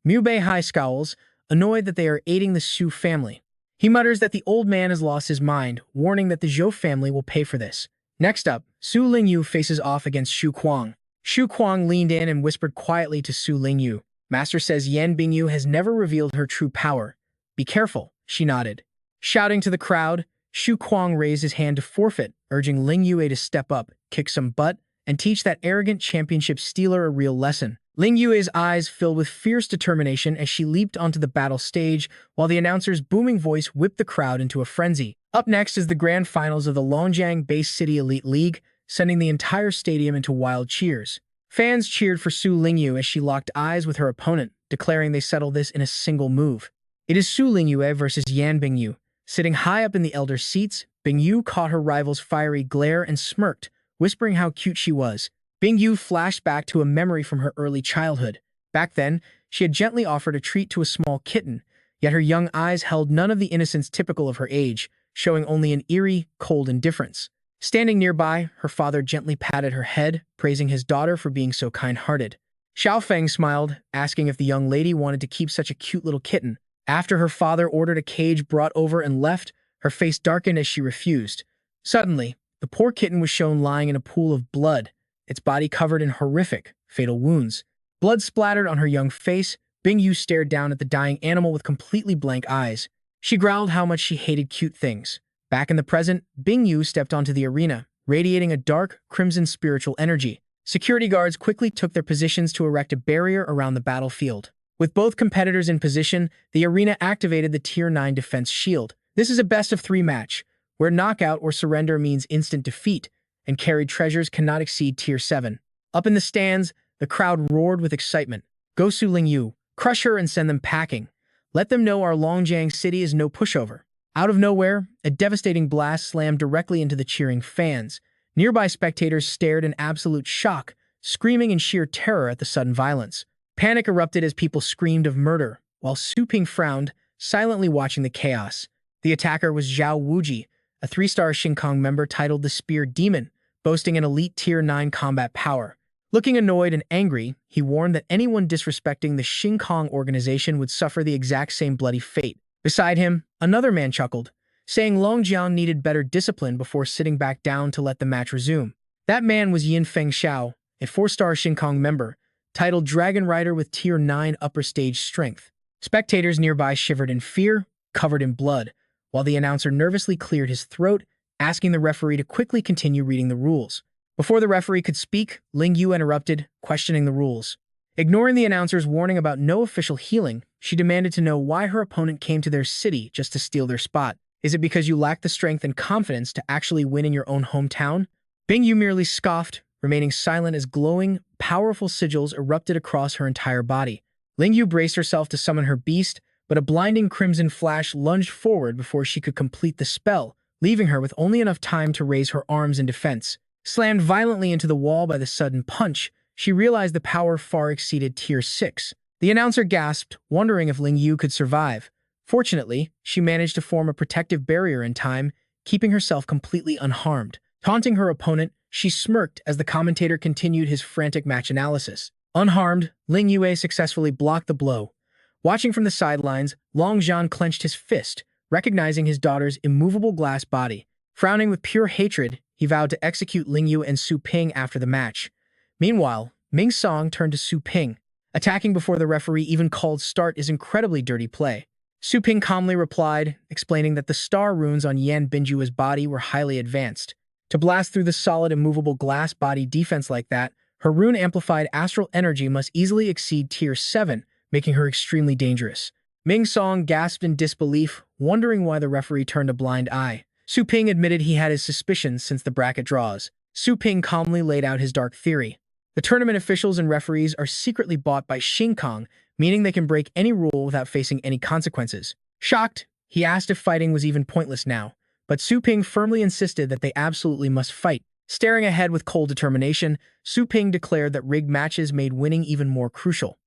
Mu Beihai scowls, annoyed that they are aiding the Su family. He mutters that the old man has lost his mind, warning that the Zhou family will pay for this. Next up, Su Lingyu faces off against Xu Kuang. Xu Kuang leaned in and whispered quietly to Su Lingyu. Master says Yan Bingyu has never revealed her true power. Be careful, she nodded. Shouting to the crowd, Xu Kuang raised his hand to forfeit, urging Lingyue to step up, kick some butt, and teach that arrogant championship stealer a real lesson. Lingyue's eyes filled with fierce determination as she leaped onto the battle stage, while the announcer's booming voice whipped the crowd into a frenzy. Up next is the grand finals of the Longjiang-based City Elite League, sending the entire stadium into wild cheers. Fans cheered for Su Lingyu as she locked eyes with her opponent, declaring they settle this in a single move. It is Su Lingyu versus Yan Bingyu. Sitting high up in the elder seats, Bingyu caught her rival's fiery glare and smirked, whispering how cute she was. Bingyu flashed back to a memory from her early childhood. Back then, she had gently offered a treat to a small kitten, yet her young eyes held none of the innocence typical of her age, showing only an eerie, cold indifference. Standing nearby, her father gently patted her head, praising his daughter for being so kind-hearted. Xiao Feng smiled, asking if the young lady wanted to keep such a cute little kitten. After her father ordered a cage brought over and left, her face darkened as she refused. Suddenly, the poor kitten was shown lying in a pool of blood, its body covered in horrific, fatal wounds. Blood splattered on her young face. Bingyu stared down at the dying animal with completely blank eyes. She growled how much she hated cute things. Back in the present, Bingyu stepped onto the arena, radiating a dark, crimson spiritual energy. Security guards quickly took their positions to erect a barrier around the battlefield. With both competitors in position, the arena activated the Tier 9 defense shield. This is a best-of-3 match, where knockout or surrender means instant defeat, and carried treasures cannot exceed Tier 7. Up in the stands, the crowd roared with excitement. Go Su Lingyu, crush her and send them packing. Let them know our Longjiang city is no pushover. Out of nowhere, a devastating blast slammed directly into the cheering fans. Nearby spectators stared in absolute shock, screaming in sheer terror at the sudden violence. Panic erupted as people screamed of murder, while Su Ping frowned, silently watching the chaos. The attacker was Zhao Wuji, a 3-star Xingkong member titled the Spear Demon, boasting an elite Tier 9 combat power. Looking annoyed and angry, he warned that anyone disrespecting the Xingkong organization would suffer the exact same bloody fate. Beside him, another man chuckled, saying Longjiang needed better discipline before sitting back down to let the match resume. That man was Yin Feng Xiao, a 4-star Xingkong member, titled Dragon Rider with Tier 9 upper stage strength. Spectators nearby shivered in fear, covered in blood, while the announcer nervously cleared his throat, asking the referee to quickly continue reading the rules. Before the referee could speak, Lingyu interrupted, questioning the rules. Ignoring the announcer's warning about no official healing, she demanded to know why her opponent came to their city just to steal their spot. Is it because you lack the strength and confidence to actually win in your own hometown? Bingyu merely scoffed, remaining silent as glowing, powerful sigils erupted across her entire body. Lingyu braced herself to summon her beast, but a blinding crimson flash lunged forward before she could complete the spell, leaving her with only enough time to raise her arms in defense. Slammed violently into the wall by the sudden punch, she realized the power far exceeded Tier 6. The announcer gasped, wondering if Lingyu could survive. Fortunately, she managed to form a protective barrier in time, keeping herself completely unharmed. Taunting her opponent, she smirked as the commentator continued his frantic match analysis. Unharmed, Lingyue successfully blocked the blow. Watching from the sidelines, Long Zhan clenched his fist, recognizing his daughter's immovable glass body. Frowning with pure hatred, he vowed to execute Lingyu and Su Ping after the match. Meanwhile, Ming Song turned to Su Ping. Attacking before the referee even called start is incredibly dirty play. Su Ping calmly replied, explaining that the star runes on Yan Binju's body were highly advanced. To blast through the solid, immovable glass body defense like that, her rune-amplified astral energy must easily exceed Tier 7, making her extremely dangerous. Ming Song gasped in disbelief, wondering why the referee turned a blind eye. Su Ping admitted he had his suspicions since the bracket draws. Su Ping calmly laid out his dark theory. The tournament officials and referees are secretly bought by Xingkong, meaning they can break any rule without facing any consequences. Shocked, he asked if fighting was even pointless now, but Su Ping firmly insisted that they absolutely must fight. Staring ahead with cold determination, Su Ping declared that rigged matches made winning even more crucial.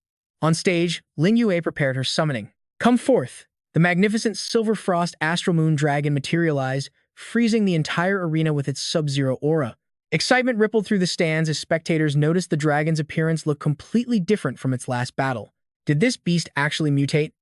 On stage, Ling Yue prepared her summoning. Come forth! The magnificent Silver Frost Astral Moon Dragon materialized, freezing the entire arena with its sub-zero aura. Excitement rippled through the stands as spectators noticed the dragon's appearance look completely different from its last battle. Did this beast actually mutate?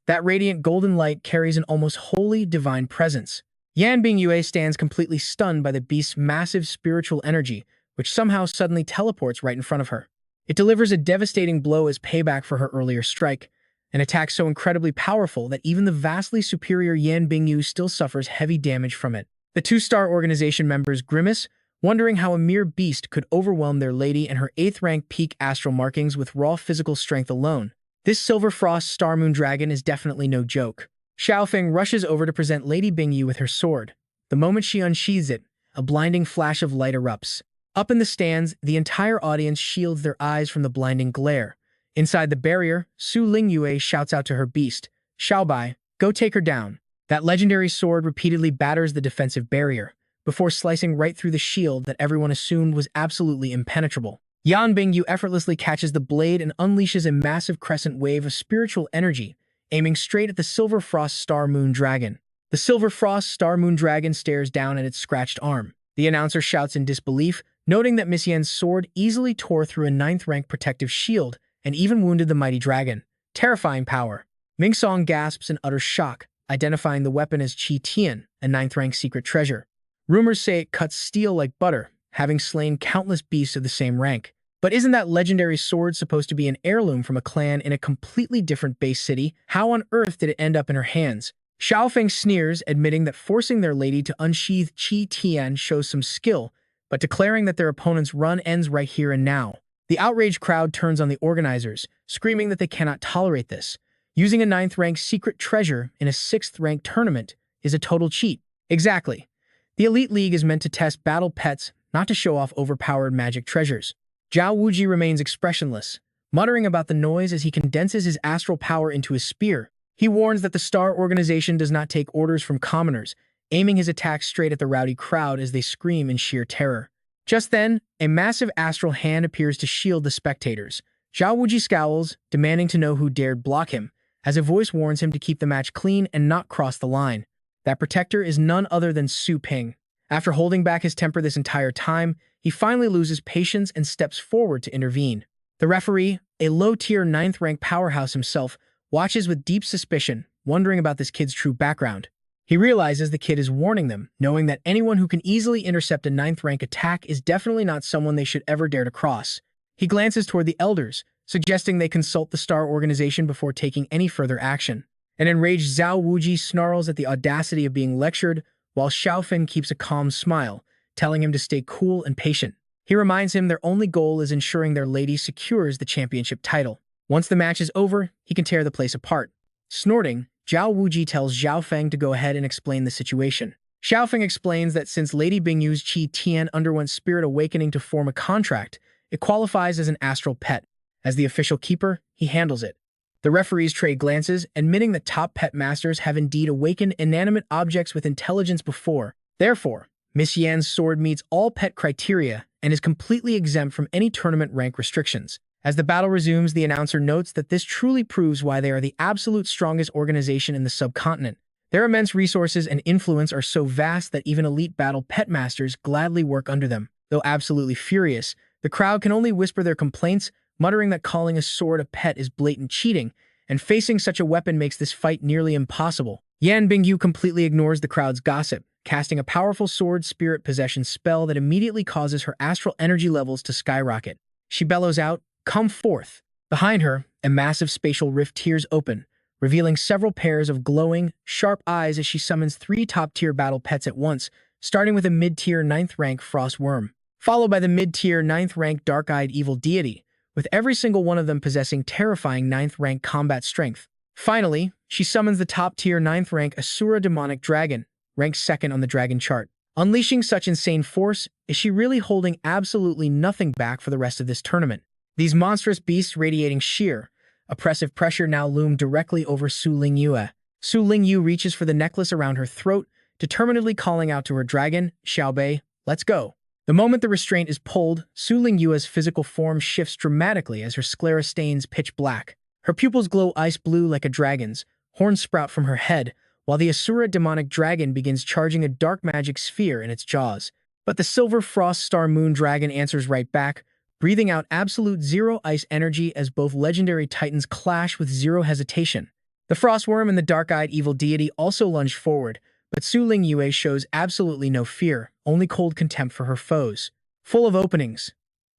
That radiant golden light carries an almost wholly divine presence. Yan Bingyue stands completely stunned by the beast's massive spiritual energy, which somehow suddenly teleports right in front of her. It delivers a devastating blow as payback for her earlier strike, an attack so incredibly powerful that even the vastly superior Yan Bingyu still suffers heavy damage from it. The two-star organization members grimace, wondering how a mere beast could overwhelm their lady and her 8th-rank peak astral markings with raw physical strength alone. This Silver Frost Star Moon Dragon is definitely no joke. Xiaofeng rushes over to present Lady Bingyu with her sword. The moment she unsheathes it, a blinding flash of light erupts. Up in the stands, the entire audience shields their eyes from the blinding glare. Inside the barrier, Su Lingyue shouts out to her beast, Xiaobai, go take her down. That legendary sword repeatedly batters the defensive barrier, before slicing right through the shield that everyone assumed was absolutely impenetrable. Yan Bingyu effortlessly catches the blade and unleashes a massive crescent wave of spiritual energy, aiming straight at the Silver Frost Star Moon Dragon. The Silver Frost Star Moon Dragon stares down at its scratched arm. The announcer shouts in disbelief, noting that Miss Yan's sword easily tore through a 9th-rank protective shield and even wounded the mighty dragon. Terrifying power. Ming Song gasps in utter shock, identifying the weapon as Qi Tian, a 9th-rank secret treasure. Rumors say it cuts steel like butter, having slain countless beasts of the same rank. But isn't that legendary sword supposed to be an heirloom from a clan in a completely different base city? How on earth did it end up in her hands? Xiaofeng sneers, admitting that forcing their lady to unsheath Qi Tian shows some skill, but declaring that their opponent's run ends right here and now. The outraged crowd turns on the organizers, screaming that they cannot tolerate this. Using a 9th-rank secret treasure in a 6th-rank tournament is a total cheat. Exactly. The Elite League is meant to test battle pets, not to show off overpowered magic treasures. Zhao Wuji remains expressionless, muttering about the noise as he condenses his astral power into his spear. He warns that the Star Organization does not take orders from commoners, aiming his attack straight at the rowdy crowd as they scream in sheer terror. Just then, a massive astral hand appears to shield the spectators. Zhao Wuji scowls, demanding to know who dared block him, as a voice warns him to keep the match clean and not cross the line. That protector is none other than Su Ping. After holding back his temper this entire time, he finally loses patience and steps forward to intervene. The referee, a low-tier 9th-rank powerhouse himself, watches with deep suspicion, wondering about this kid's true background. He realizes the kid is warning them, knowing that anyone who can easily intercept a 9th-rank attack is definitely not someone they should ever dare to cross. He glances toward the elders, suggesting they consult the Star Organization before taking any further action. An enraged Zhao Wuji snarls at the audacity of being lectured, while Xiaofeng keeps a calm smile, telling him to stay cool and patient. He reminds him their only goal is ensuring their lady secures the championship title. Once the match is over, he can tear the place apart. Snorting, Zhao Wuji tells Xiaofeng to go ahead and explain the situation. Xiaofeng explains that since Lady Bingyu's Qi Tian underwent spirit awakening to form a contract, it qualifies as an astral pet. As the official keeper, he handles it. The referees trade glances, admitting that top pet masters have indeed awakened inanimate objects with intelligence before. Therefore, Miss Yan's sword meets all pet criteria and is completely exempt from any tournament rank restrictions. As the battle resumes, the announcer notes that this truly proves why they are the absolute strongest organization in the subcontinent. Their immense resources and influence are so vast that even elite battle pet masters gladly work under them. Though absolutely furious, the crowd can only whisper their complaints, muttering that calling a sword a pet is blatant cheating, and facing such a weapon makes this fight nearly impossible. Yan Bingyu completely ignores the crowd's gossip, casting a powerful sword spirit possession spell that immediately causes her astral energy levels to skyrocket. She bellows out, "Come forth!" Behind her, a massive spatial rift tears open, revealing several pairs of glowing, sharp eyes as she summons 3 top-tier battle pets at once, starting with a mid-tier 9th-rank frost worm, followed by the mid-tier 9th-rank dark-eyed evil deity, with every single one of them possessing terrifying 9th-rank combat strength. Finally, she summons the top-tier 9th-rank Asura demonic dragon, ranked 2nd on the dragon chart. Unleashing such insane force, is she really holding absolutely nothing back for the rest of this tournament? These monstrous beasts radiating sheer, oppressive pressure now loom directly over Su Lingyue. Su Lingyu reaches for the necklace around her throat, determinedly calling out to her dragon, "Xiaobei, let's go." The moment the restraint is pulled, Su Lingyue's physical form shifts dramatically as her sclera stains pitch black. Her pupils glow ice blue like a dragon's, horns sprout from her head, while the Asura demonic dragon begins charging a dark magic sphere in its jaws. But the silver frost star moon dragon answers right back, breathing out absolute zero ice energy as both legendary titans clash with zero hesitation. The frostworm and the dark-eyed evil deity also lunge forward, but Su Lingyue shows absolutely no fear, only cold contempt for her foes. Full of openings.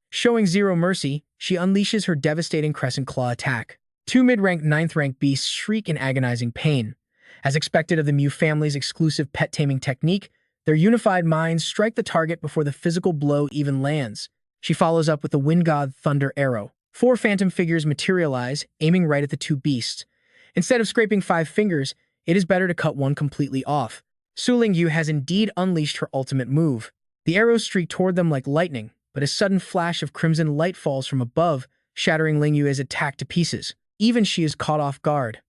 Showing zero mercy, she unleashes her devastating crescent claw attack. Two mid-ranked 9th-ranked beasts shriek in agonizing pain. As expected of the Mew family's exclusive pet taming technique, their unified minds strike the target before the physical blow even lands. She follows up with the Wind God Thunder Arrow. 4 phantom figures materialize, aiming right at the two beasts. Instead of scraping 5 fingers, it is better to cut one completely off. Su Lingyue has indeed unleashed her ultimate move. The arrows streak toward them like lightning, but a sudden flash of crimson light falls from above, shattering Lingyue's attack to pieces. Even she is caught off guard.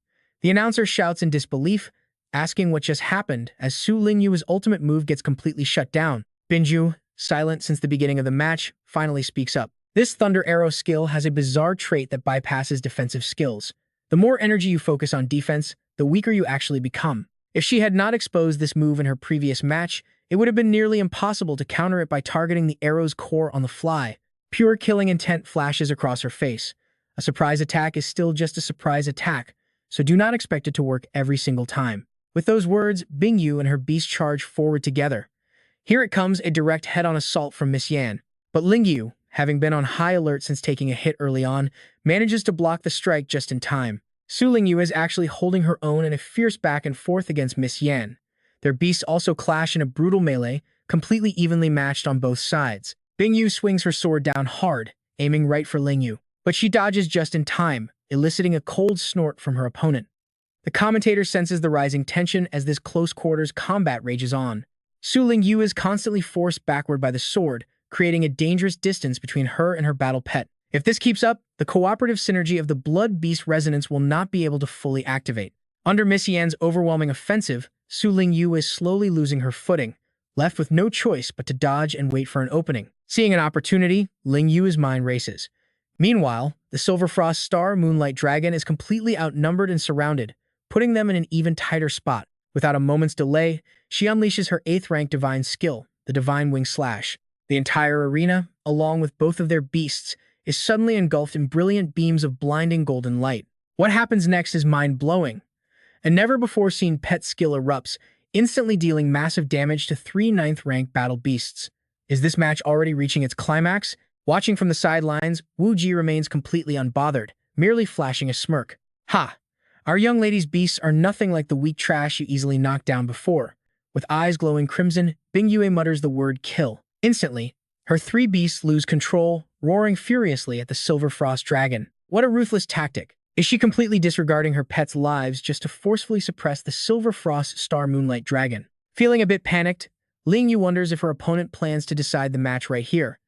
The announcer shouts in disbelief, asking what just happened as Su Lingyue's ultimate move gets completely shut down. Binju, silent since the beginning of the match, finally speaks up. This Thunder Arrow skill has a bizarre trait that bypasses defensive skills. The more energy you focus on defense, the weaker you actually become. If she had not exposed this move in her previous match, it would have been nearly impossible to counter it by targeting the arrow's core on the fly. Pure killing intent flashes across her face. A surprise attack is still just a surprise attack, so do not expect it to work every single time. With those words, Bingyu and her beast charge forward together. Here it comes, a direct head-on assault from Miss Yan. But Lingyu, having been on high alert since taking a hit early on, manages to block the strike just in time. Su Lingyu is actually holding her own in a fierce back and forth against Miss Yan. Their beasts also clash in a brutal melee, completely evenly matched on both sides. Bingyu swings her sword down hard, aiming right for Lingyu, but she dodges just in time, eliciting a cold snort from her opponent. The commentator senses the rising tension as this close-quarters combat rages on. Su Lingyu is constantly forced backward by the sword, creating a dangerous distance between her and her battle pet. If this keeps up, the cooperative synergy of the Blood Beast resonance will not be able to fully activate. Under Miss Yan's overwhelming offensive, Su Lingyu is slowly losing her footing, left with no choice but to dodge and wait for an opening. Seeing an opportunity, Lingyu's mind races. Meanwhile, the Silver Frost Star Moonlight Dragon is completely outnumbered and surrounded, putting them in an even tighter spot. Without a moment's delay, she unleashes her 8th-rank divine skill, the Divine Wing Slash. The entire arena, along with both of their beasts, is suddenly engulfed in brilliant beams of blinding golden light. What happens next is mind-blowing. A never-before-seen pet skill erupts, instantly dealing massive damage to 3 9th-rank battle beasts. Is this match already reaching its climax? Watching from the sidelines, Wu Ji remains completely unbothered, merely flashing a smirk. Ha! Our young lady's beasts are nothing like the weak trash you easily knocked down before. With eyes glowing crimson, Bingyue mutters the word kill. Instantly, her 3 beasts lose control, roaring furiously at the Silver Frost Dragon. What a ruthless tactic. Is she completely disregarding her pets' lives just to forcefully suppress the Silver Frost Star Moonlight Dragon? Feeling a bit panicked, Lingyu wonders if her opponent plans to decide the match right here.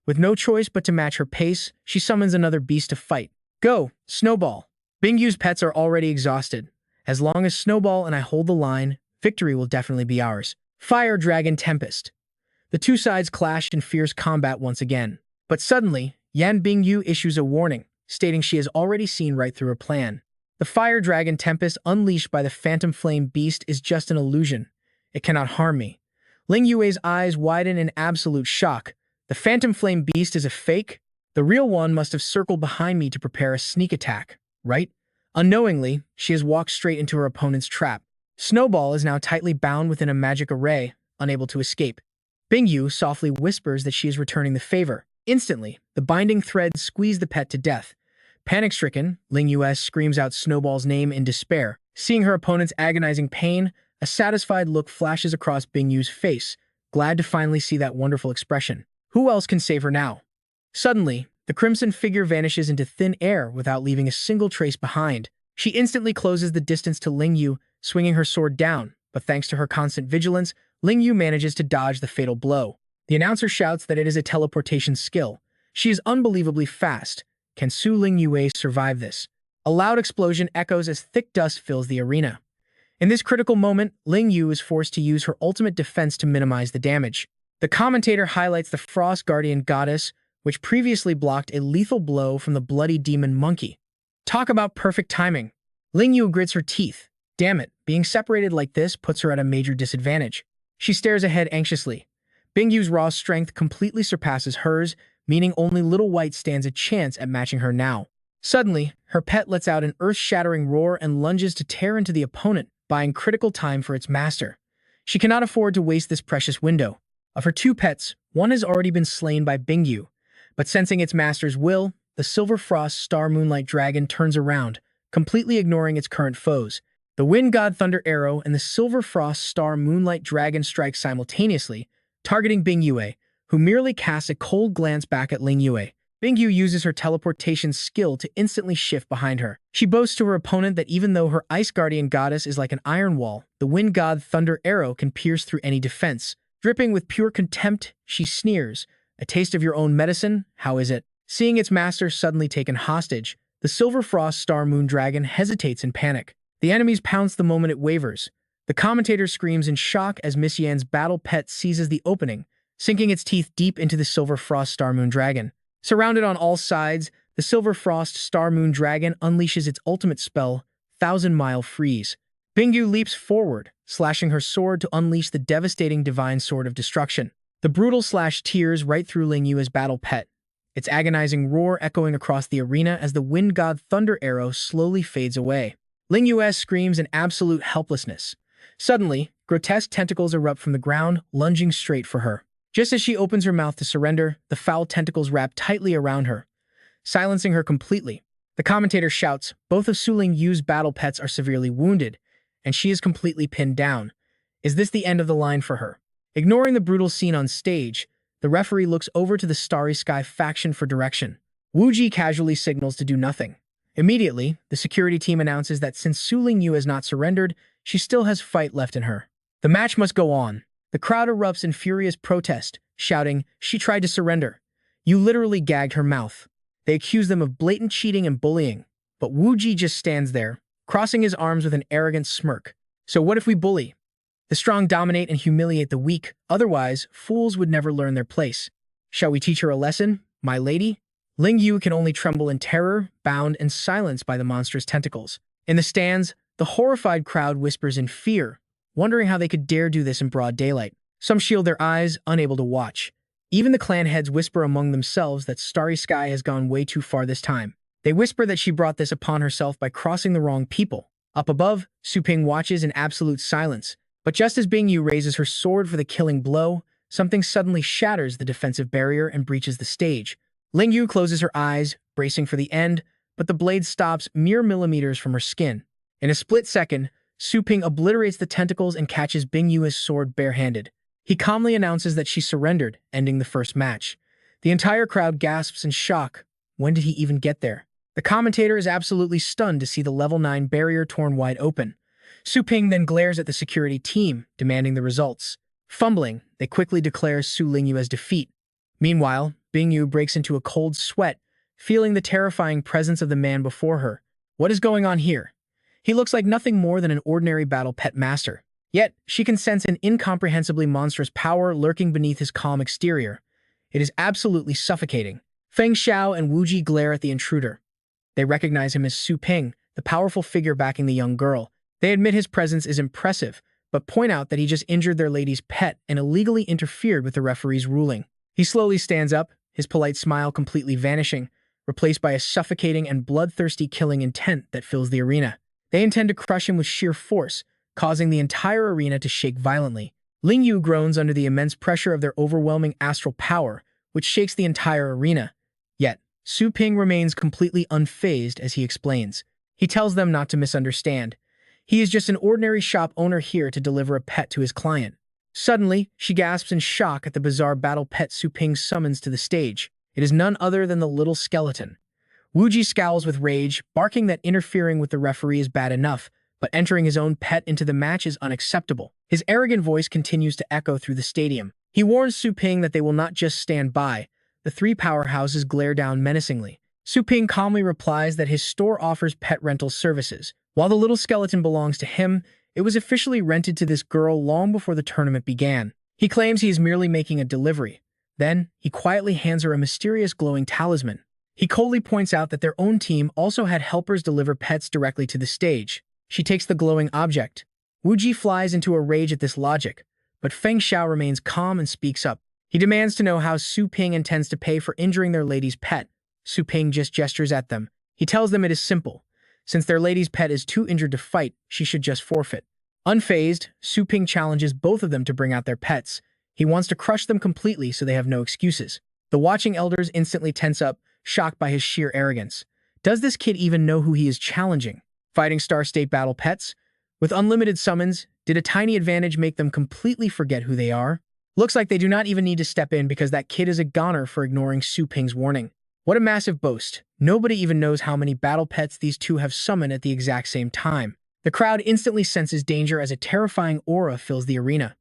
With no choice but to match her pace, she summons another beast to fight. Go, Snowball! Bingyu's pets are already exhausted. As long as Snowball and I hold the line, victory will definitely be ours. Fire Dragon Tempest. The two sides clash in fierce combat once again. But suddenly, Yan Bingyu issues a warning, stating she has already seen right through her plan. The Fire Dragon Tempest unleashed by the Phantom Flame Beast is just an illusion. It cannot harm me. Lingyue's eyes widen in absolute shock. The Phantom Flame Beast is a fake? The real one must have circled behind me to prepare a sneak attack, right? Unknowingly, she has walked straight into her opponent's trap. Snowball is now tightly bound within a magic array, unable to escape. Bingyu softly whispers that she is returning the favor. Instantly, the binding threads squeeze the pet to death. Panic-stricken, Lingyu screams out Snowball's name in despair. Seeing her opponent's agonizing pain, a satisfied look flashes across Bingyu's face, glad to finally see that wonderful expression. Who else can save her now? Suddenly, the crimson figure vanishes into thin air without leaving a single trace behind. She instantly closes the distance to Lingyu, swinging her sword down, but thanks to her constant vigilance, Lingyu manages to dodge the fatal blow. The announcer shouts that it is a teleportation skill. She is unbelievably fast. Can Su Lingyue survive this? A loud explosion echoes as thick dust fills the arena. In this critical moment, Lingyu is forced to use her ultimate defense to minimize the damage. The commentator highlights the Frost Guardian Goddess, which previously blocked a lethal blow from the bloody demon monkey. Talk about perfect timing. Ling Yu grits her teeth. Damn it, being separated like this puts her at a major disadvantage. She stares ahead anxiously. Bing Yu's raw strength completely surpasses hers, meaning only Little White stands a chance at matching her now. Suddenly, her pet lets out an earth-shattering roar and lunges to tear into the opponent, buying critical time for its master. She cannot afford to waste this precious window. Of her two pets, one has already been slain by Bing Yu, but sensing its master's will, the Silver Frost Star Moonlight Dragon turns around, completely ignoring its current foes. The Wind God Thunder Arrow and the Silver Frost Star Moonlight Dragon strike simultaneously, targeting Bing Yue, who merely casts a cold glance back at Ling Yue. Bing Yu uses her teleportation skill to instantly shift behind her. She boasts to her opponent that even though her Ice Guardian Goddess is like an iron wall, the Wind God Thunder Arrow can pierce through any defense. Dripping with pure contempt, she sneers. A taste of your own medicine? How is it? Seeing its master suddenly taken hostage, the Silver Frost Star Moon Dragon hesitates in panic. The enemies pounce the moment it wavers. The commentator screams in shock as Miss Yan's battle pet seizes the opening, sinking its teeth deep into the Silver Frost Star Moon Dragon. Surrounded on all sides, the Silver Frost Star Moon Dragon unleashes its ultimate spell, 1,000-Mile Freeze. Bing Yu leaps forward, slashing her sword to unleash the devastating Divine Sword of Destruction. The brutal slash tears right through Ling Yu's battle pet, its agonizing roar echoing across the arena as the Wind God Thunder Arrow slowly fades away. Ling Yu screams in absolute helplessness. Suddenly, grotesque tentacles erupt from the ground, lunging straight for her. Just as she opens her mouth to surrender, the foul tentacles wrap tightly around her, silencing her completely. The commentator shouts, both of Su Ling Yu's battle pets are severely wounded, and she is completely pinned down. Is this the end of the line for her? Ignoring the brutal scene on stage, the referee looks over to the Starry Sky faction for direction. Wu Ji casually signals to do nothing. Immediately, the security team announces that since Su Ling Yu has not surrendered, she still has fight left in her. The match must go on. The crowd erupts in furious protest, shouting, "She tried to surrender. You literally gagged her mouth." They accuse them of blatant cheating and bullying, but Wu Ji just stands there, crossing his arms with an arrogant smirk. So what if we bully? The strong dominate and humiliate the weak, otherwise, fools would never learn their place. Shall we teach her a lesson, my lady? Ling Yu can only tremble in terror, bound and silenced by the monstrous tentacles. In the stands, the horrified crowd whispers in fear, wondering how they could dare do this in broad daylight. Some shield their eyes, unable to watch. Even the clan heads whisper among themselves that Starry Sky has gone way too far this time. They whisper that she brought this upon herself by crossing the wrong people. Up above, Su Ping watches in absolute silence. But just as Bing Yu raises her sword for the killing blow, something suddenly shatters the defensive barrier and breaches the stage. Ling Yu closes her eyes, bracing for the end, but the blade stops mere millimeters from her skin. In a split second, Su Ping obliterates the tentacles and catches Bing Yu's sword barehanded. He calmly announces that she surrendered, ending the first match. The entire crowd gasps in shock. When did he even get there? The commentator is absolutely stunned to see the level 9 barrier torn wide open. Su Ping then glares at the security team, demanding the results. Fumbling, they quickly declare Su Ling Yu as defeat. Meanwhile, Bing Yu breaks into a cold sweat, feeling the terrifying presence of the man before her. What is going on here? He looks like nothing more than an ordinary battle pet master. Yet, she can sense an incomprehensibly monstrous power lurking beneath his calm exterior. It is absolutely suffocating. Feng Xiao and Wu Ji glare at the intruder. They recognize him as Su Ping, the powerful figure backing the young girl. They admit his presence is impressive, but point out that he just injured their lady's pet and illegally interfered with the referee's ruling. He slowly stands up, his polite smile completely vanishing, replaced by a suffocating and bloodthirsty killing intent that fills the arena. They intend to crush him with sheer force, causing the entire arena to shake violently. Ling Yu groans under the immense pressure of their overwhelming astral power, which shakes the entire arena. Yet, Su Ping remains completely unfazed as he explains. He tells them not to misunderstand. He is just an ordinary shop owner here to deliver a pet to his client. Suddenly, she gasps in shock at the bizarre battle pet Su Ping summons to the stage. It is none other than the little skeleton. Wu Ji scowls with rage, barking that interfering with the referee is bad enough, but entering his own pet into the match is unacceptable. His arrogant voice continues to echo through the stadium. He warns Su Ping that they will not just stand by. The three powerhouses glare down menacingly. Su Ping calmly replies that his store offers pet rental services. While the little skeleton belongs to him, it was officially rented to this girl long before the tournament began. He claims he is merely making a delivery. Then, he quietly hands her a mysterious glowing talisman. He coldly points out that their own team also had helpers deliver pets directly to the stage. She takes the glowing object. Wu Ji flies into a rage at this logic, but Feng Xiao remains calm and speaks up. He demands to know how Su Ping intends to pay for injuring their lady's pet. Su Ping just gestures at them. He tells them it is simple. Since their lady's pet is too injured to fight, she should just forfeit. Unfazed, Su Ping challenges both of them to bring out their pets. He wants to crush them completely so they have no excuses. The watching elders instantly tense up, shocked by his sheer arrogance. Does this kid even know who he is challenging? Fighting Star State battle pets? With unlimited summons, did a tiny advantage make them completely forget who they are? Looks like they do not even need to step in because that kid is a goner for ignoring Su Ping's warning. What a massive boast. Nobody even knows how many battle pets these two have summoned at the exact same time. The crowd instantly senses danger as a terrifying aura fills the arena.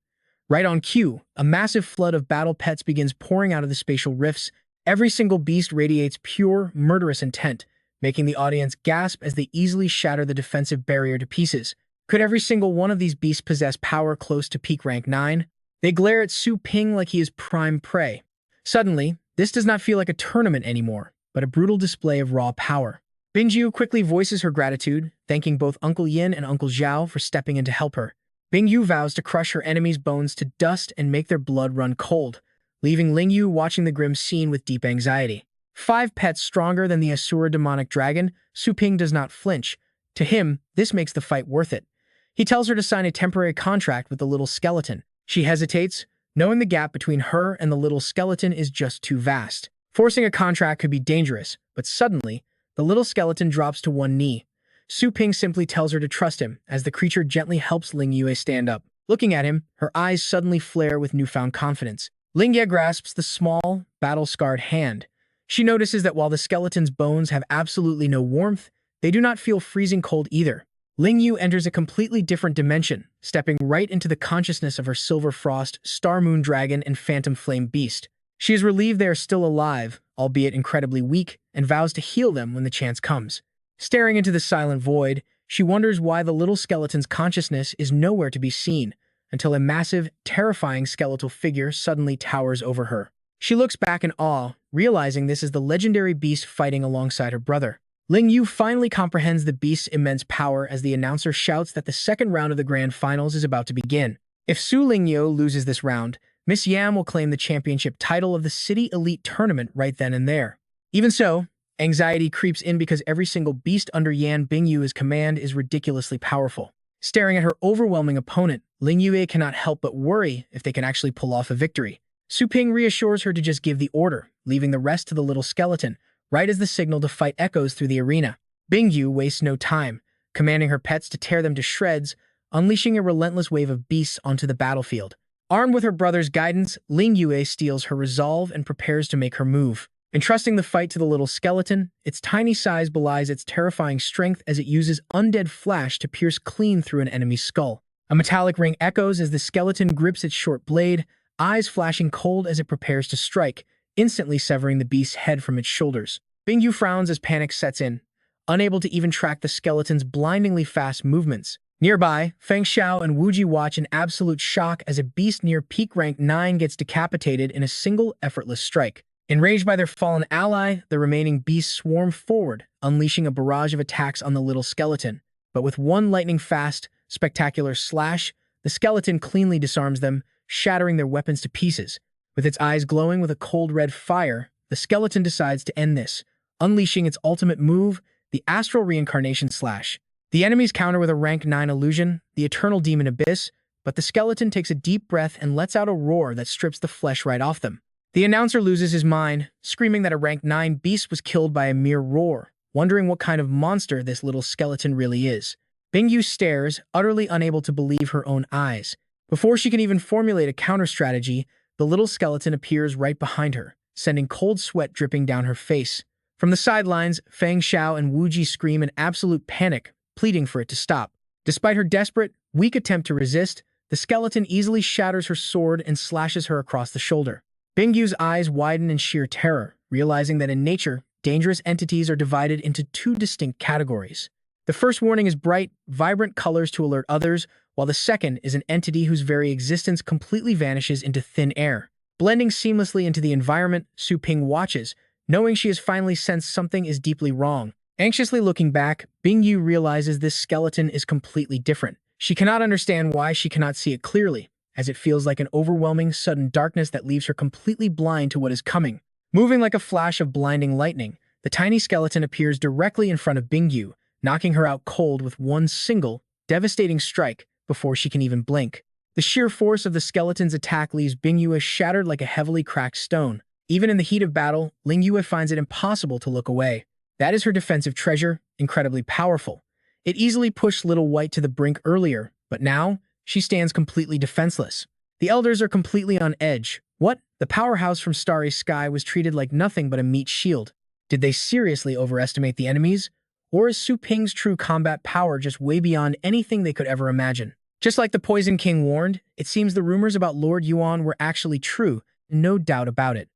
Right on cue, a massive flood of battle pets begins pouring out of the spatial rifts. Every single beast radiates pure, murderous intent, making the audience gasp as they easily shatter the defensive barrier to pieces. Could every single one of these beasts possess power close to peak rank 9? They glare at Su Ping like he is prime prey. Suddenly, this does not feel like a tournament anymore, but a brutal display of raw power. Bingyu quickly voices her gratitude, thanking both Uncle Yin and Uncle Zhao for stepping in to help her. Bingyu vows to crush her enemies' bones to dust and make their blood run cold, leaving Lingyu watching the grim scene with deep anxiety. 5 pets stronger than the Asura demonic dragon, Su Ping does not flinch. To him, this makes the fight worth it. He tells her to sign a temporary contract with the little skeleton. She hesitates, knowing the gap between her and the little skeleton is just too vast. Forcing a contract could be dangerous, but suddenly, the little skeleton drops to one knee. Su Ping simply tells her to trust him, as the creature gently helps Ling Yue stand up. Looking at him, her eyes suddenly flare with newfound confidence. Ling Yue grasps the small, battle-scarred hand. She notices that while the skeleton's bones have absolutely no warmth, they do not feel freezing cold either. Ling Yue enters a completely different dimension, stepping right into the consciousness of her Silver Frost, Star Moon Dragon, and Phantom Flame Beast. She is relieved they are still alive, albeit incredibly weak, and vows to heal them when the chance comes. Staring into the silent void, she wonders why the little skeleton's consciousness is nowhere to be seen, until a massive, terrifying skeletal figure suddenly towers over her. She looks back in awe, realizing this is the legendary beast fighting alongside her brother. Ling Yu finally comprehends the beast's immense power as the announcer shouts that the second round of the grand finals is about to begin. If Su Lingyo loses this round, Miss Yam will claim the championship title of the City Elite Tournament right then and there. Even so, anxiety creeps in because every single beast under Yan Bingyu's command is ridiculously powerful. Staring at her overwhelming opponent, Ling Yue cannot help but worry if they can actually pull off a victory. Su Ping reassures her to just give the order, leaving the rest to the little skeleton, right as the signal to fight echoes through the arena. Bingyu wastes no time, commanding her pets to tear them to shreds, unleashing a relentless wave of beasts onto the battlefield. Armed with her brother's guidance, Ling Yue steals her resolve and prepares to make her move. Entrusting the fight to the little skeleton, its tiny size belies its terrifying strength as it uses undead flash to pierce clean through an enemy's skull. A metallic ring echoes as the skeleton grips its short blade, eyes flashing cold as it prepares to strike, instantly severing the beast's head from its shoulders. Bingyu frowns as panic sets in, unable to even track the skeleton's blindingly fast movements. Nearby, Feng Xiao and Wu Ji watch in absolute shock as a beast near peak rank 9 gets decapitated in a single effortless strike. Enraged by their fallen ally, the remaining beasts swarm forward, unleashing a barrage of attacks on the little skeleton. But with one lightning-fast, spectacular slash, the skeleton cleanly disarms them, shattering their weapons to pieces. With its eyes glowing with a cold red fire, the skeleton decides to end this, unleashing its ultimate move, the Astral Reincarnation Slash. The enemies counter with a rank 9 illusion, the Eternal Demon Abyss, but the skeleton takes a deep breath and lets out a roar that strips the flesh right off them. The announcer loses his mind, screaming that a rank 9 beast was killed by a mere roar, wondering what kind of monster this little skeleton really is. Bingyu stares, utterly unable to believe her own eyes. Before she can even formulate a counter-strategy, the little skeleton appears right behind her, sending cold sweat dripping down her face. From the sidelines, Feng Xiao and Wu Ji scream in absolute panic, pleading for it to stop. Despite her desperate, weak attempt to resist, the skeleton easily shatters her sword and slashes her across the shoulder. Bingyu's eyes widen in sheer terror, realizing that in nature, dangerous entities are divided into 2 distinct categories. The first warning is bright, vibrant colors to alert others, while the second is an entity whose very existence completely vanishes into thin air. Blending seamlessly into the environment, Su Ping watches, knowing she has finally sensed something is deeply wrong. Anxiously looking back, Bingyu realizes this skeleton is completely different. She cannot understand why she cannot see it clearly, as it feels like an overwhelming, sudden darkness that leaves her completely blind to what is coming. Moving like a flash of blinding lightning, the tiny skeleton appears directly in front of Bingyu, knocking her out cold with one single, devastating strike before she can even blink. The sheer force of the skeleton's attack leaves Bingyu shattered like a heavily cracked stone. Even in the heat of battle, Lingyue finds it impossible to look away. That is her defensive treasure, incredibly powerful. It easily pushed Little White to the brink earlier, but now, she stands completely defenseless. The elders are completely on edge. What? The powerhouse from Starry Sky was treated like nothing but a meat shield. Did they seriously overestimate the enemies? Or is Su Ping's true combat power just way beyond anything they could ever imagine? Just like the Poison King warned, it seems the rumors about Lord Yuan were actually true, no doubt about it.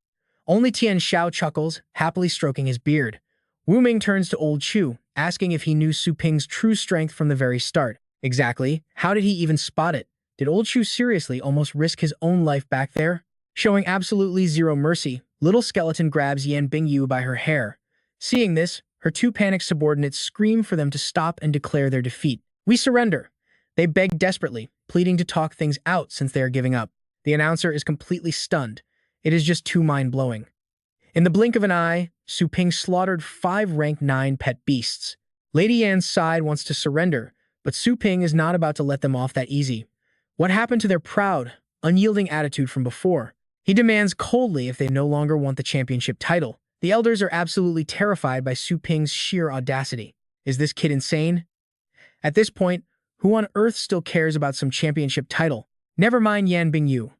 Only Tian Xiao chuckles, happily stroking his beard. Wu Ming turns to Old Chu, asking if he knew Su Ping's true strength from the very start. Exactly, how did he even spot it? Did Old Chu seriously almost risk his own life back there? Showing absolutely zero mercy, Little Skeleton grabs Yan Bingyu by her hair. Seeing this, her two panicked subordinates scream for them to stop and declare their defeat. We surrender. They beg desperately, pleading to talk things out since they are giving up. The announcer is completely stunned. It is just too mind-blowing. In the blink of an eye, Su Ping slaughtered 5 rank 9 pet beasts. Lady Yan's side wants to surrender, but Su Ping is not about to let them off that easy. What happened to their proud, unyielding attitude from before? He demands coldly if they no longer want the championship title. The elders are absolutely terrified by Su Ping's sheer audacity. Is this kid insane? At this point, who on earth still cares about some championship title? Never mind Yan Bingyu.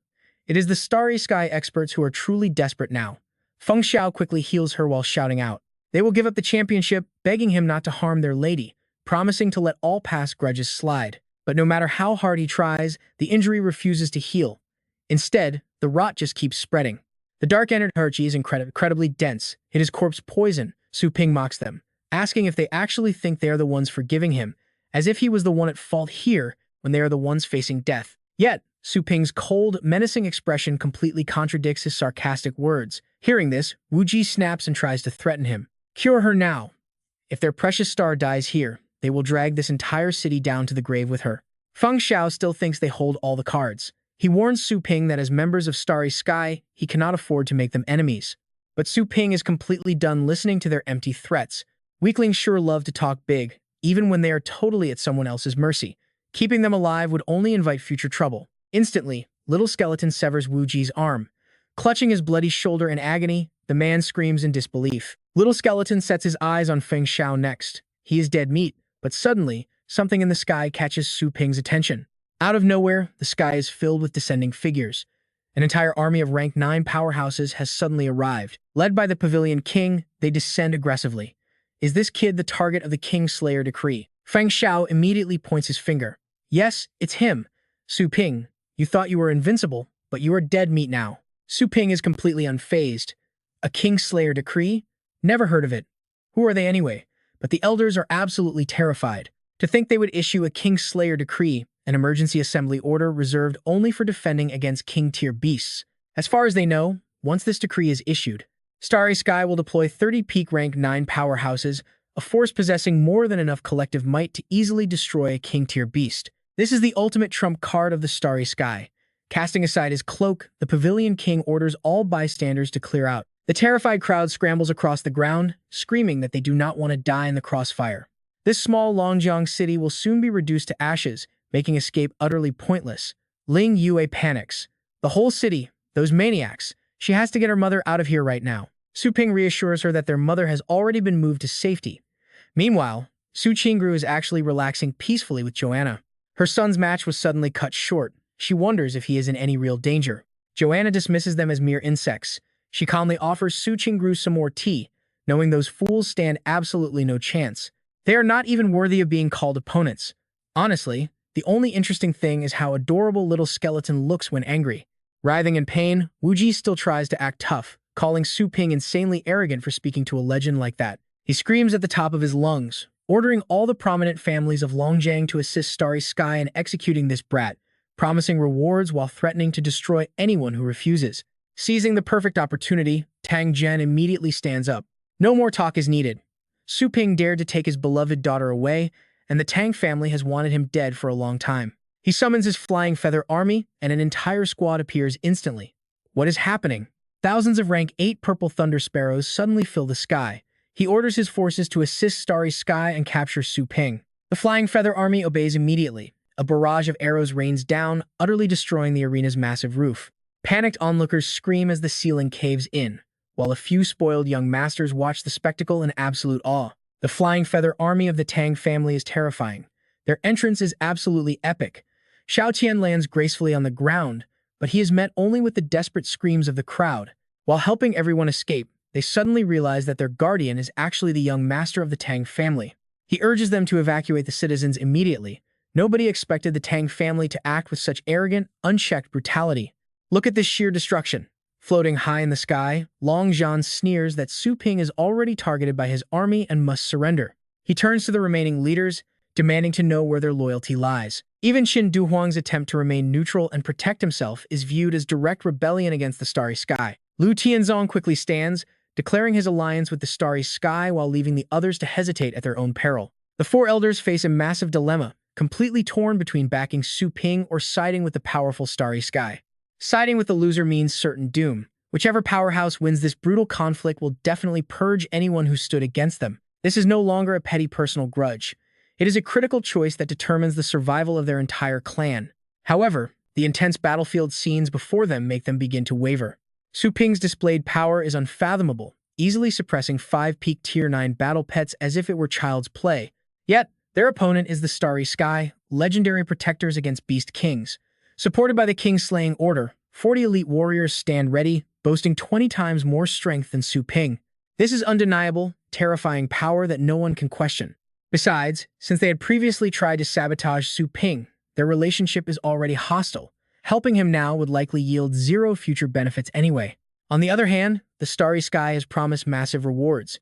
It is the Starry Sky experts who are truly desperate now. Feng Xiao quickly heals her while shouting out. They will give up the championship, begging him not to harm their lady, promising to let all past grudges slide. But no matter how hard he tries, the injury refuses to heal. Instead, the rot just keeps spreading. The dark energy is incredibly dense. It is corpse poison. Su Ping mocks them, asking if they actually think they are the ones forgiving him, as if he was the one at fault here when they are the ones facing death. Yet, Su Ping's cold, menacing expression completely contradicts his sarcastic words. Hearing this, Wu Ji snaps and tries to threaten him. Cure her now. If their precious star dies here, they will drag this entire city down to the grave with her. Feng Xiao still thinks they hold all the cards. He warns Su Ping that as members of Starry Sky, he cannot afford to make them enemies. But Su Ping is completely done listening to their empty threats. Weaklings sure love to talk big, even when they are totally at someone else's mercy. Keeping them alive would only invite future trouble. Instantly, Little Skeleton severs Wu Ji's arm. Clutching his bloody shoulder in agony, the man screams in disbelief. Little Skeleton sets his eyes on Feng Xiao next. He is dead meat, but suddenly, something in the sky catches Su Ping's attention. Out of nowhere, the sky is filled with descending figures. An entire army of rank 9 powerhouses has suddenly arrived. Led by the Pavilion King, they descend aggressively. Is this kid the target of the King Slayer decree? Feng Xiao immediately points his finger. Yes, it's him. Su Ping, you thought you were invincible, but you are dead meat now. Su Ping is completely unfazed. A King Slayer decree? Never heard of it. Who are they anyway? But the elders are absolutely terrified. To think they would issue a King Slayer decree, an emergency assembly order reserved only for defending against King-tier beasts. As far as they know, once this decree is issued, Starry Sky will deploy 30 peak rank 9 powerhouses, a force possessing more than enough collective might to easily destroy a King-tier beast. This is the ultimate trump card of the Starry Sky. Casting aside his cloak, the Pavilion King orders all bystanders to clear out. The terrified crowd scrambles across the ground, screaming that they do not want to die in the crossfire. This small Longjiang city will soon be reduced to ashes, making escape utterly pointless. Ling Yue panics. The whole city, those maniacs. She has to get her mother out of here right now. Su Ping reassures her that their mother has already been moved to safety. Meanwhile, Su Qingru is actually relaxing peacefully with Joanna. Her son's match was suddenly cut short. She wonders if he is in any real danger. Joanna dismisses them as mere insects. She calmly offers Su Qingru some more tea, knowing those fools stand absolutely no chance. They are not even worthy of being called opponents. Honestly, the only interesting thing is how adorable Little Skeleton looks when angry. Writhing in pain, Wu Ji still tries to act tough, calling Su Ping insanely arrogant for speaking to a legend like that. He screams at the top of his lungs, ordering all the prominent families of Longjiang to assist Starry Sky in executing this brat, promising rewards while threatening to destroy anyone who refuses. Seizing the perfect opportunity, Tang Jian immediately stands up. No more talk is needed. Su Ping dared to take his beloved daughter away, and the Tang family has wanted him dead for a long time. He summons his flying feather army, and an entire squad appears instantly. What is happening? Thousands of rank 8 purple thunder sparrows suddenly fill the sky. He orders his forces to assist Starry Sky and capture Su Ping. The flying feather army obeys immediately. A barrage of arrows rains down, utterly destroying the arena's massive roof. Panicked onlookers scream as the ceiling caves in, while a few spoiled young masters watch the spectacle in absolute awe. The flying feather army of the Tang family is terrifying. Their entrance is absolutely epic. Xiao Tian lands gracefully on the ground, but he is met only with the desperate screams of the crowd. While helping everyone escape, they suddenly realize that their guardian is actually the young master of the Tang family. He urges them to evacuate the citizens immediately. Nobody expected the Tang family to act with such arrogant, unchecked brutality. Look at this sheer destruction. Floating high in the sky, Long Zhan sneers that Su Ping is already targeted by his army and must surrender. He turns to the remaining leaders, demanding to know where their loyalty lies. Even Qin Duhuang's attempt to remain neutral and protect himself is viewed as direct rebellion against the Starry Sky. Lu Tianzong quickly stands, declaring his alliance with the Starry Sky while leaving the others to hesitate at their own peril. The four elders face a massive dilemma, completely torn between backing Su Ping or siding with the powerful Starry Sky. Siding with the loser means certain doom. Whichever powerhouse wins this brutal conflict will definitely purge anyone who stood against them. This is no longer a petty personal grudge. It is a critical choice that determines the survival of their entire clan. However, the intense battlefield scenes before them make them begin to waver. Su Ping's displayed power is unfathomable, easily suppressing 5 peak Tier 9 battle pets as if it were child's play. Yet, their opponent is the Starry Sky, legendary protectors against Beast Kings. Supported by the King-slaying order, 40 elite warriors stand ready, boasting 20 times more strength than Su Ping. This is undeniable, terrifying power that no one can question. Besides, since they had previously tried to sabotage Su Ping, their relationship is already hostile. Helping him now would likely yield zero future benefits anyway. On the other hand, the Starry Sky has promised massive rewards.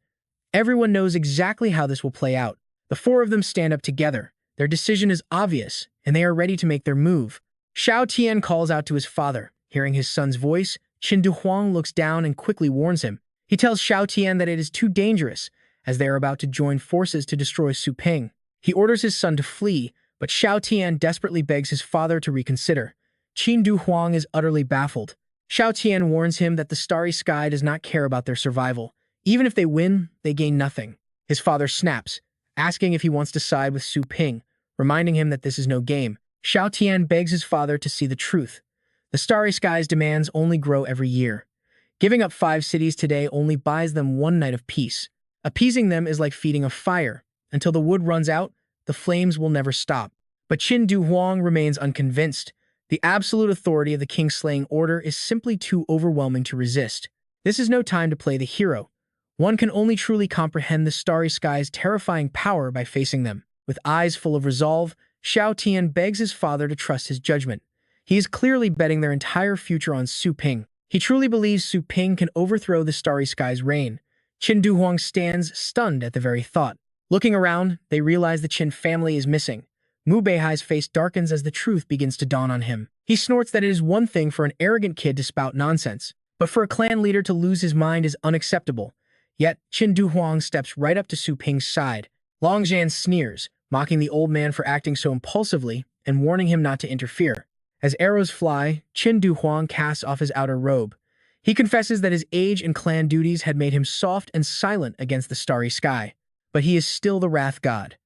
Everyone knows exactly how this will play out. The four of them stand up together. Their decision is obvious, and they are ready to make their move. Xiao Tian calls out to his father. Hearing his son's voice, Qin Duhuang looks down and quickly warns him. He tells Xiao Tian that it is too dangerous, as they are about to join forces to destroy Su Ping. He orders his son to flee, but Xiao Tian desperately begs his father to reconsider. Qin Duhuang is utterly baffled. Xiao Tian warns him that the Starry Sky does not care about their survival. Even if they win, they gain nothing. His father snaps, asking if he wants to side with Su Ping, reminding him that this is no game. Xiao Tian begs his father to see the truth. The Starry Sky's demands only grow every year. Giving up 5 cities today only buys them 1 night of peace. Appeasing them is like feeding a fire. Until the wood runs out, the flames will never stop. But Qin Duhuang remains unconvinced. The absolute authority of the King-slaying order is simply too overwhelming to resist. This is no time to play the hero. One can only truly comprehend the Starry Sky's terrifying power by facing them. With eyes full of resolve, Xiao Tian begs his father to trust his judgment. He is clearly betting their entire future on Su Ping. He truly believes Su Ping can overthrow the Starry Sky's reign. Qin Duhuang stands stunned at the very thought. Looking around, they realize the Qin family is missing. Mu Beihai's face darkens as the truth begins to dawn on him. He snorts that it is one thing for an arrogant kid to spout nonsense, but for a clan leader to lose his mind is unacceptable. Yet, Qin Duhuang steps right up to Su Ping's side. Long Zhan sneers, mocking the old man for acting so impulsively and warning him not to interfere. As arrows fly, Qin Duhuang casts off his outer robe. He confesses that his age and clan duties had made him soft and silent against the Starry Sky, but he is still the Wrath God.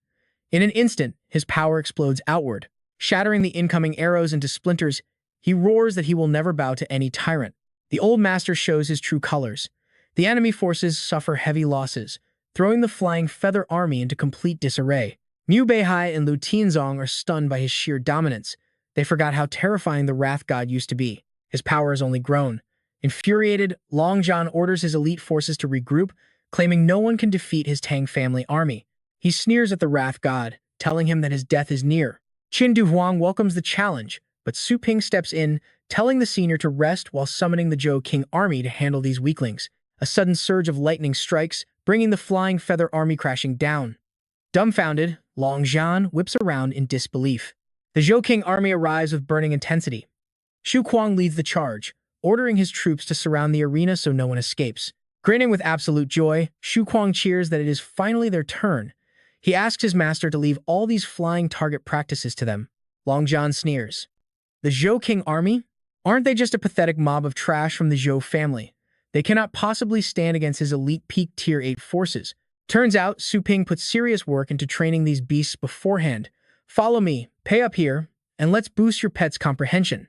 In an instant, his power explodes outward. Shattering the incoming arrows into splinters, he roars that he will never bow to any tyrant. The old master shows his true colors. The enemy forces suffer heavy losses, throwing the flying feather army into complete disarray. Mu Beihai and Lu Tianzong are stunned by his sheer dominance. They forgot how terrifying the Wrath God used to be. His power has only grown. Infuriated, Long Zhan orders his elite forces to regroup, claiming no one can defeat his Tang family army. He sneers at the Wrath God, telling him that his death is near. Qin Duhuang welcomes the challenge, but Su Ping steps in, telling the senior to rest while summoning the Zhou King army to handle these weaklings. A sudden surge of lightning strikes, bringing the flying feather army crashing down. Dumbfounded, Long Zhan whips around in disbelief. The Zhou King army arrives with burning intensity. Xu Kuang leads the charge, ordering his troops to surround the arena so no one escapes. Grinning with absolute joy, Xu Kuang cheers that it is finally their turn. He asks his master to leave all these flying target practices to them. Long Zhan sneers. The Zhou King army? Aren't they just a pathetic mob of trash from the Zhou family? They cannot possibly stand against his elite peak tier 8 forces. Turns out, Su Ping put serious work into training these beasts beforehand. Follow me, pay up here, and let's boost your pet's comprehension.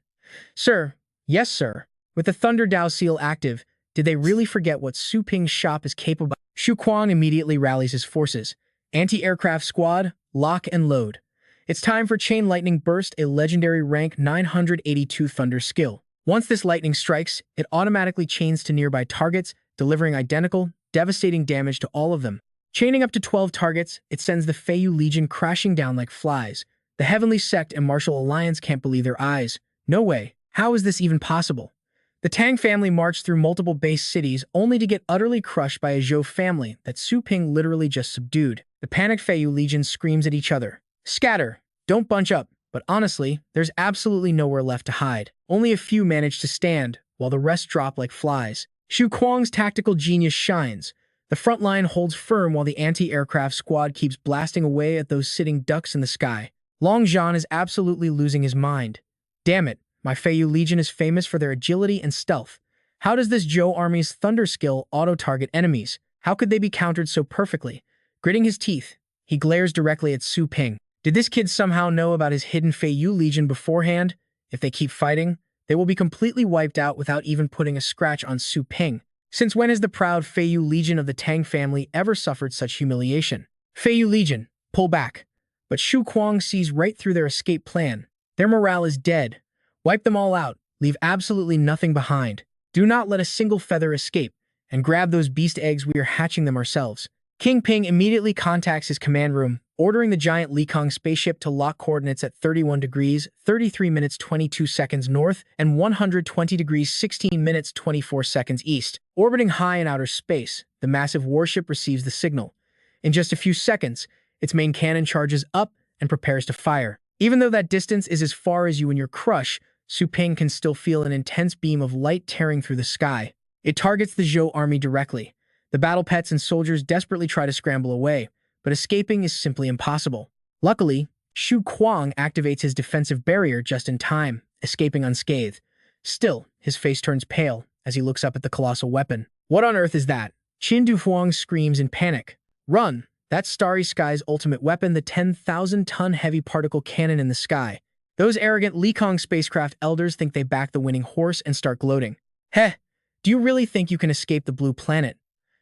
Sir, yes sir. With the Thunder Dao seal active, did they really forget what Su Ping's shop is capable of? Xu Kuang immediately rallies his forces. Anti-aircraft squad, lock and load. It's time for Chain Lightning Burst, a legendary rank 982 Thunder skill. Once this lightning strikes, it automatically chains to nearby targets, delivering identical, devastating damage to all of them. Chaining up to 12 targets, it sends the Feiyu Legion crashing down like flies. The Heavenly Sect and Martial Alliance can't believe their eyes. No way. How is this even possible? The Tang family marched through multiple base cities only to get utterly crushed by a Zhou family that Su Ping literally just subdued. The panicked Feiyu Legion screams at each other. Scatter! Don't bunch up! But honestly, there's absolutely nowhere left to hide. Only a few manage to stand, while the rest drop like flies. Xu Kuang's tactical genius shines. The front line holds firm while the anti-aircraft squad keeps blasting away at those sitting ducks in the sky. Long Zhan is absolutely losing his mind. Damn it, my Feiyu Legion is famous for their agility and stealth. How does this Zhou army's thunder skill auto-target enemies? How could they be countered so perfectly? Gritting his teeth, he glares directly at Su Ping. Did this kid somehow know about his hidden Feiyu Legion beforehand? If they keep fighting, they will be completely wiped out without even putting a scratch on Su Ping. Since when has the proud Feiyu Legion of the Tang family ever suffered such humiliation? Feiyu Legion, pull back. But Xu Kuang sees right through their escape plan. Their morale is dead. Wipe them all out. Leave absolutely nothing behind. Do not let a single feather escape. And grab those beast eggs, we are hatching them ourselves. King Ping immediately contacts his command room, ordering the giant Likang spaceship to lock coordinates at 31 degrees, 33 minutes 22 seconds north, and 120 degrees 16 minutes 24 seconds east. Orbiting high in outer space, the massive warship receives the signal. In just a few seconds, its main cannon charges up and prepares to fire. Even though that distance is as far as you and your crush, Su Ping can still feel an intense beam of light tearing through the sky. It targets the Zhou army directly. The battle pets and soldiers desperately try to scramble away, but escaping is simply impossible. Luckily, Xu Kuang activates his defensive barrier just in time, escaping unscathed. Still, his face turns pale as he looks up at the colossal weapon. What on earth is that? Qin Duhuang screams in panic. Run! That's Starry Sky's ultimate weapon, the 10,000-ton heavy particle cannon in the sky. Those arrogant Likang spacecraft elders think they back the winning horse and start gloating. Heh! Do you really think you can escape the blue planet?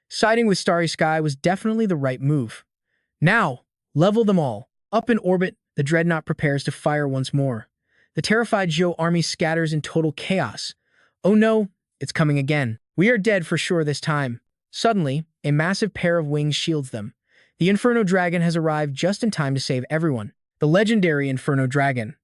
Siding with Starry Sky was definitely the right move. Now, level them all. Up in orbit, the dreadnought prepares to fire once more. The terrified Zhou army scatters in total chaos. Oh no, it's coming again. We are dead for sure this time. Suddenly, a massive pair of wings shields them. The Inferno Dragon has arrived just in time to save everyone. The legendary Inferno Dragon.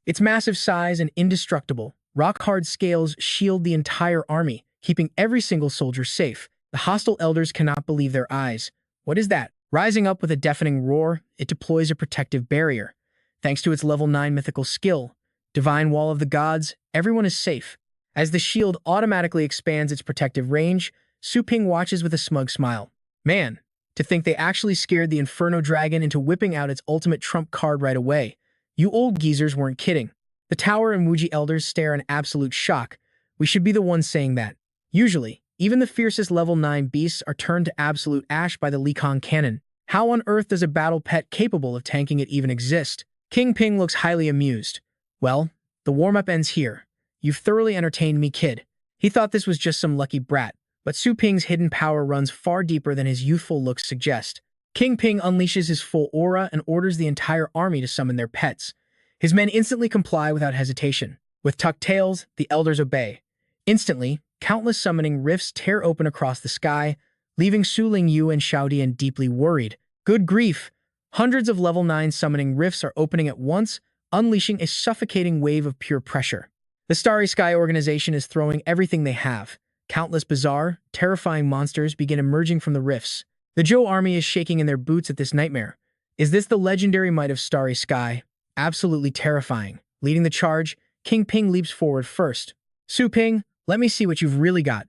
Its massive size and indestructible, rock-hard scales shield the entire army, keeping every single soldier safe. The hostile elders cannot believe their eyes. What is that? Rising up with a deafening roar, it deploys a protective barrier. Thanks to its level 9 mythical skill, Divine Wall of the Gods, everyone is safe. As the shield automatically expands its protective range, Su Ping watches with a smug smile. Man, to think they actually scared the Inferno Dragon into whipping out its ultimate trump card right away. You old geezers weren't kidding. The Tower and Wuji elders stare in absolute shock. We should be the ones saying that. Usually, even the fiercest level 9 beasts are turned to absolute ash by the Likang cannon. How on earth does a battle pet capable of tanking it even exist? King Ping looks highly amused. Well, the warm-up ends here. You've thoroughly entertained me, kid. He thought this was just some lucky brat, but Su Ping's hidden power runs far deeper than his youthful looks suggest. King Ping unleashes his full aura and orders the entire army to summon their pets. His men instantly comply without hesitation. With tucked tails, the elders obey. Instantly, countless summoning rifts tear open across the sky, leaving Su Lingyu and Xiao Dian deeply worried. Good grief! Hundreds of level 9 summoning rifts are opening at once, unleashing a suffocating wave of pure pressure. The Starry Sky organization is throwing everything they have. Countless bizarre, terrifying monsters begin emerging from the rifts. The Zhou army is shaking in their boots at this nightmare. Is this the legendary might of Starry Sky? Absolutely terrifying. Leading the charge, King Ping leaps forward first. Su Ping, let me see what you've really got.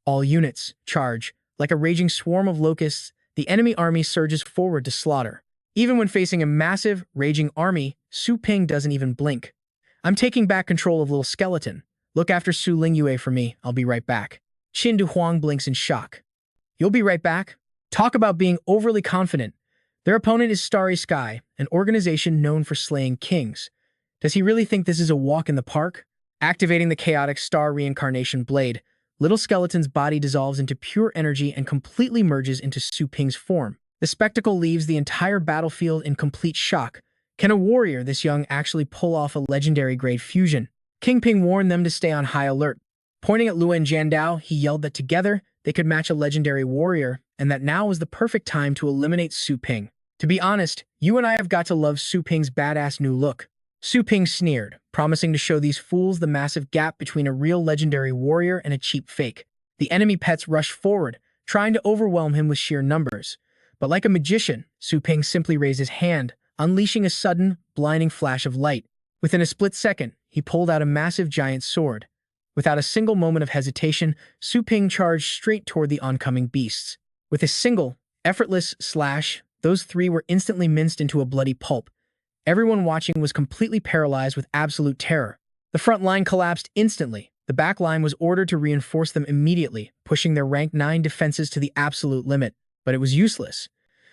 All units, charge. Like a raging swarm of locusts, the enemy army surges forward to slaughter. Even when facing a massive, raging army, Su Ping doesn't even blink. I'm taking back control of Little Skeleton. Look after Su Lingyue for me, I'll be right back. Qin Du Huang blinks in shock. You'll be right back? Talk about being overly confident. Their opponent is Starry Sky, an organization known for slaying kings. Does he really think this is a walk in the park? Activating the chaotic star reincarnation blade, Little Skeleton's body dissolves into pure energy and completely merges into Su Ping's form. The spectacle leaves the entire battlefield in complete shock. Can a warrior this young actually pull off a legendary-grade fusion? King Ping warned them to stay on high alert. Pointing at Luo and Jiandao, he yelled that together they could match a legendary warrior, and that now was the perfect time to eliminate Su Ping. To be honest, you and I have got to love Su Ping's badass new look. Su Ping sneered, promising to show these fools the massive gap between a real legendary warrior and a cheap fake. The enemy pets rushed forward, trying to overwhelm him with sheer numbers. But like a magician, Su Ping simply raised his hand, unleashing a sudden, blinding flash of light. Within a split second, he pulled out a massive giant sword. Without a single moment of hesitation, Su Ping charged straight toward the oncoming beasts. With a single, effortless slash, those three were instantly minced into a bloody pulp. Everyone watching was completely paralyzed with absolute terror. The front line collapsed instantly. The back line was ordered to reinforce them immediately, pushing their rank 9 defenses to the absolute limit. But it was useless.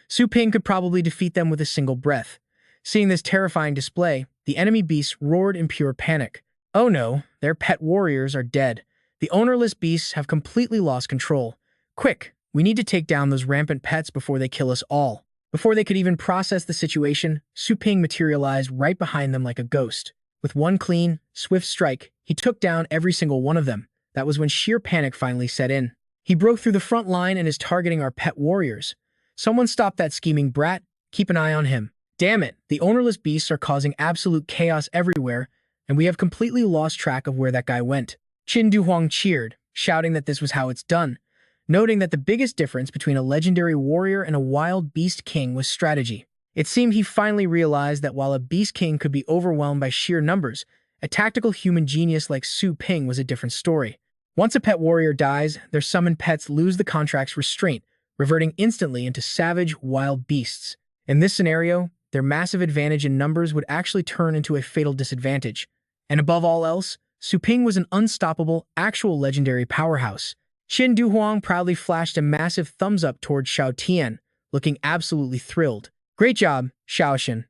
Su Ping could probably defeat them with a single breath. Seeing this terrifying display, the enemy beasts roared in pure panic. Oh no, their pet warriors are dead. The ownerless beasts have completely lost control. Quick, we need to take down those rampant pets before they kill us all. Before they could even process the situation, Su Ping materialized right behind them like a ghost. With one clean, swift strike, he took down every single one of them. That was when sheer panic finally set in. He broke through the front line and is targeting our pet warriors. Someone stop that scheming brat. Keep an eye on him. Damn it, the ownerless beasts are causing absolute chaos everywhere, and we have completely lost track of where that guy went. Qin Du Huang cheered, shouting that this was how it's done, noting that the biggest difference between a legendary warrior and a wild beast king was strategy. It seemed he finally realized that while a beast king could be overwhelmed by sheer numbers, a tactical human genius like Su Ping was a different story. Once a pet warrior dies, their summoned pets lose the contract's restraint, reverting instantly into savage, wild beasts. In this scenario, their massive advantage in numbers would actually turn into a fatal disadvantage. And above all else, Su Ping was an unstoppable, actual legendary powerhouse. Qin Du Huang proudly flashed a massive thumbs up toward Xiao Tian, looking absolutely thrilled. Great job, Xiaoxian.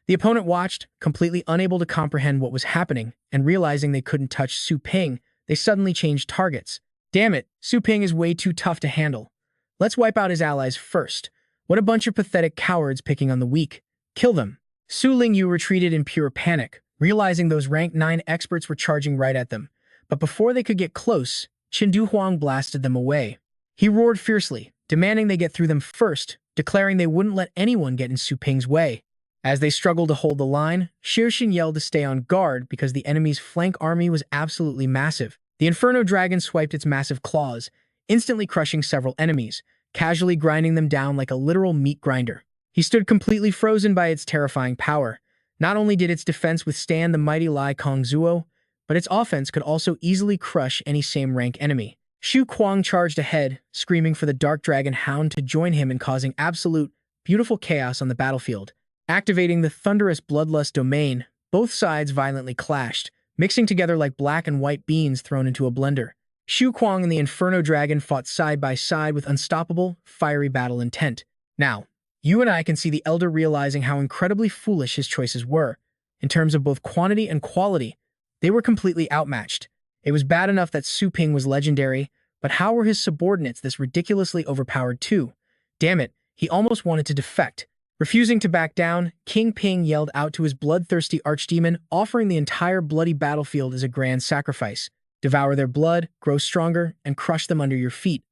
The opponent watched, completely unable to comprehend what was happening, and realizing they couldn't touch Su Ping, they suddenly changed targets. Damn it, Su Ping is way too tough to handle. Let's wipe out his allies first. What a bunch of pathetic cowards picking on the weak. Kill them. Su Lingyu retreated in pure panic, realizing those rank 9 experts were charging right at them. But before they could get close, Qin Du Huang blasted them away. He roared fiercely, demanding they get through them first, declaring they wouldn't let anyone get in Su Ping's way. As they struggled to hold the line, Shirxin yelled to stay on guard because the enemy's flank army was absolutely massive. The Inferno Dragon swiped its massive claws, instantly crushing several enemies, casually grinding them down like a literal meat grinder. He stood completely frozen by its terrifying power. Not only did its defense withstand the mighty Lai Kong Zuo, but its offense could also easily crush any same-rank enemy. Xu Kuang charged ahead, screaming for the Dark Dragon Hound to join him in causing absolute, beautiful chaos on the battlefield. Activating the thunderous Bloodlust domain, both sides violently clashed, mixing together like black and white beans thrown into a blender. Xu Kuang and the Inferno Dragon fought side by side with unstoppable, fiery battle intent. Now, you and I can see the Elder realizing how incredibly foolish his choices were. In terms of both quantity and quality, they were completely outmatched. It was bad enough that Su Ping was legendary, but how were his subordinates this ridiculously overpowered too? Damn it, he almost wanted to defect. Refusing to back down, King Ping yelled out to his bloodthirsty archdemon, offering the entire bloody battlefield as a grand sacrifice. Devour their blood, grow stronger, and crush them under your feet.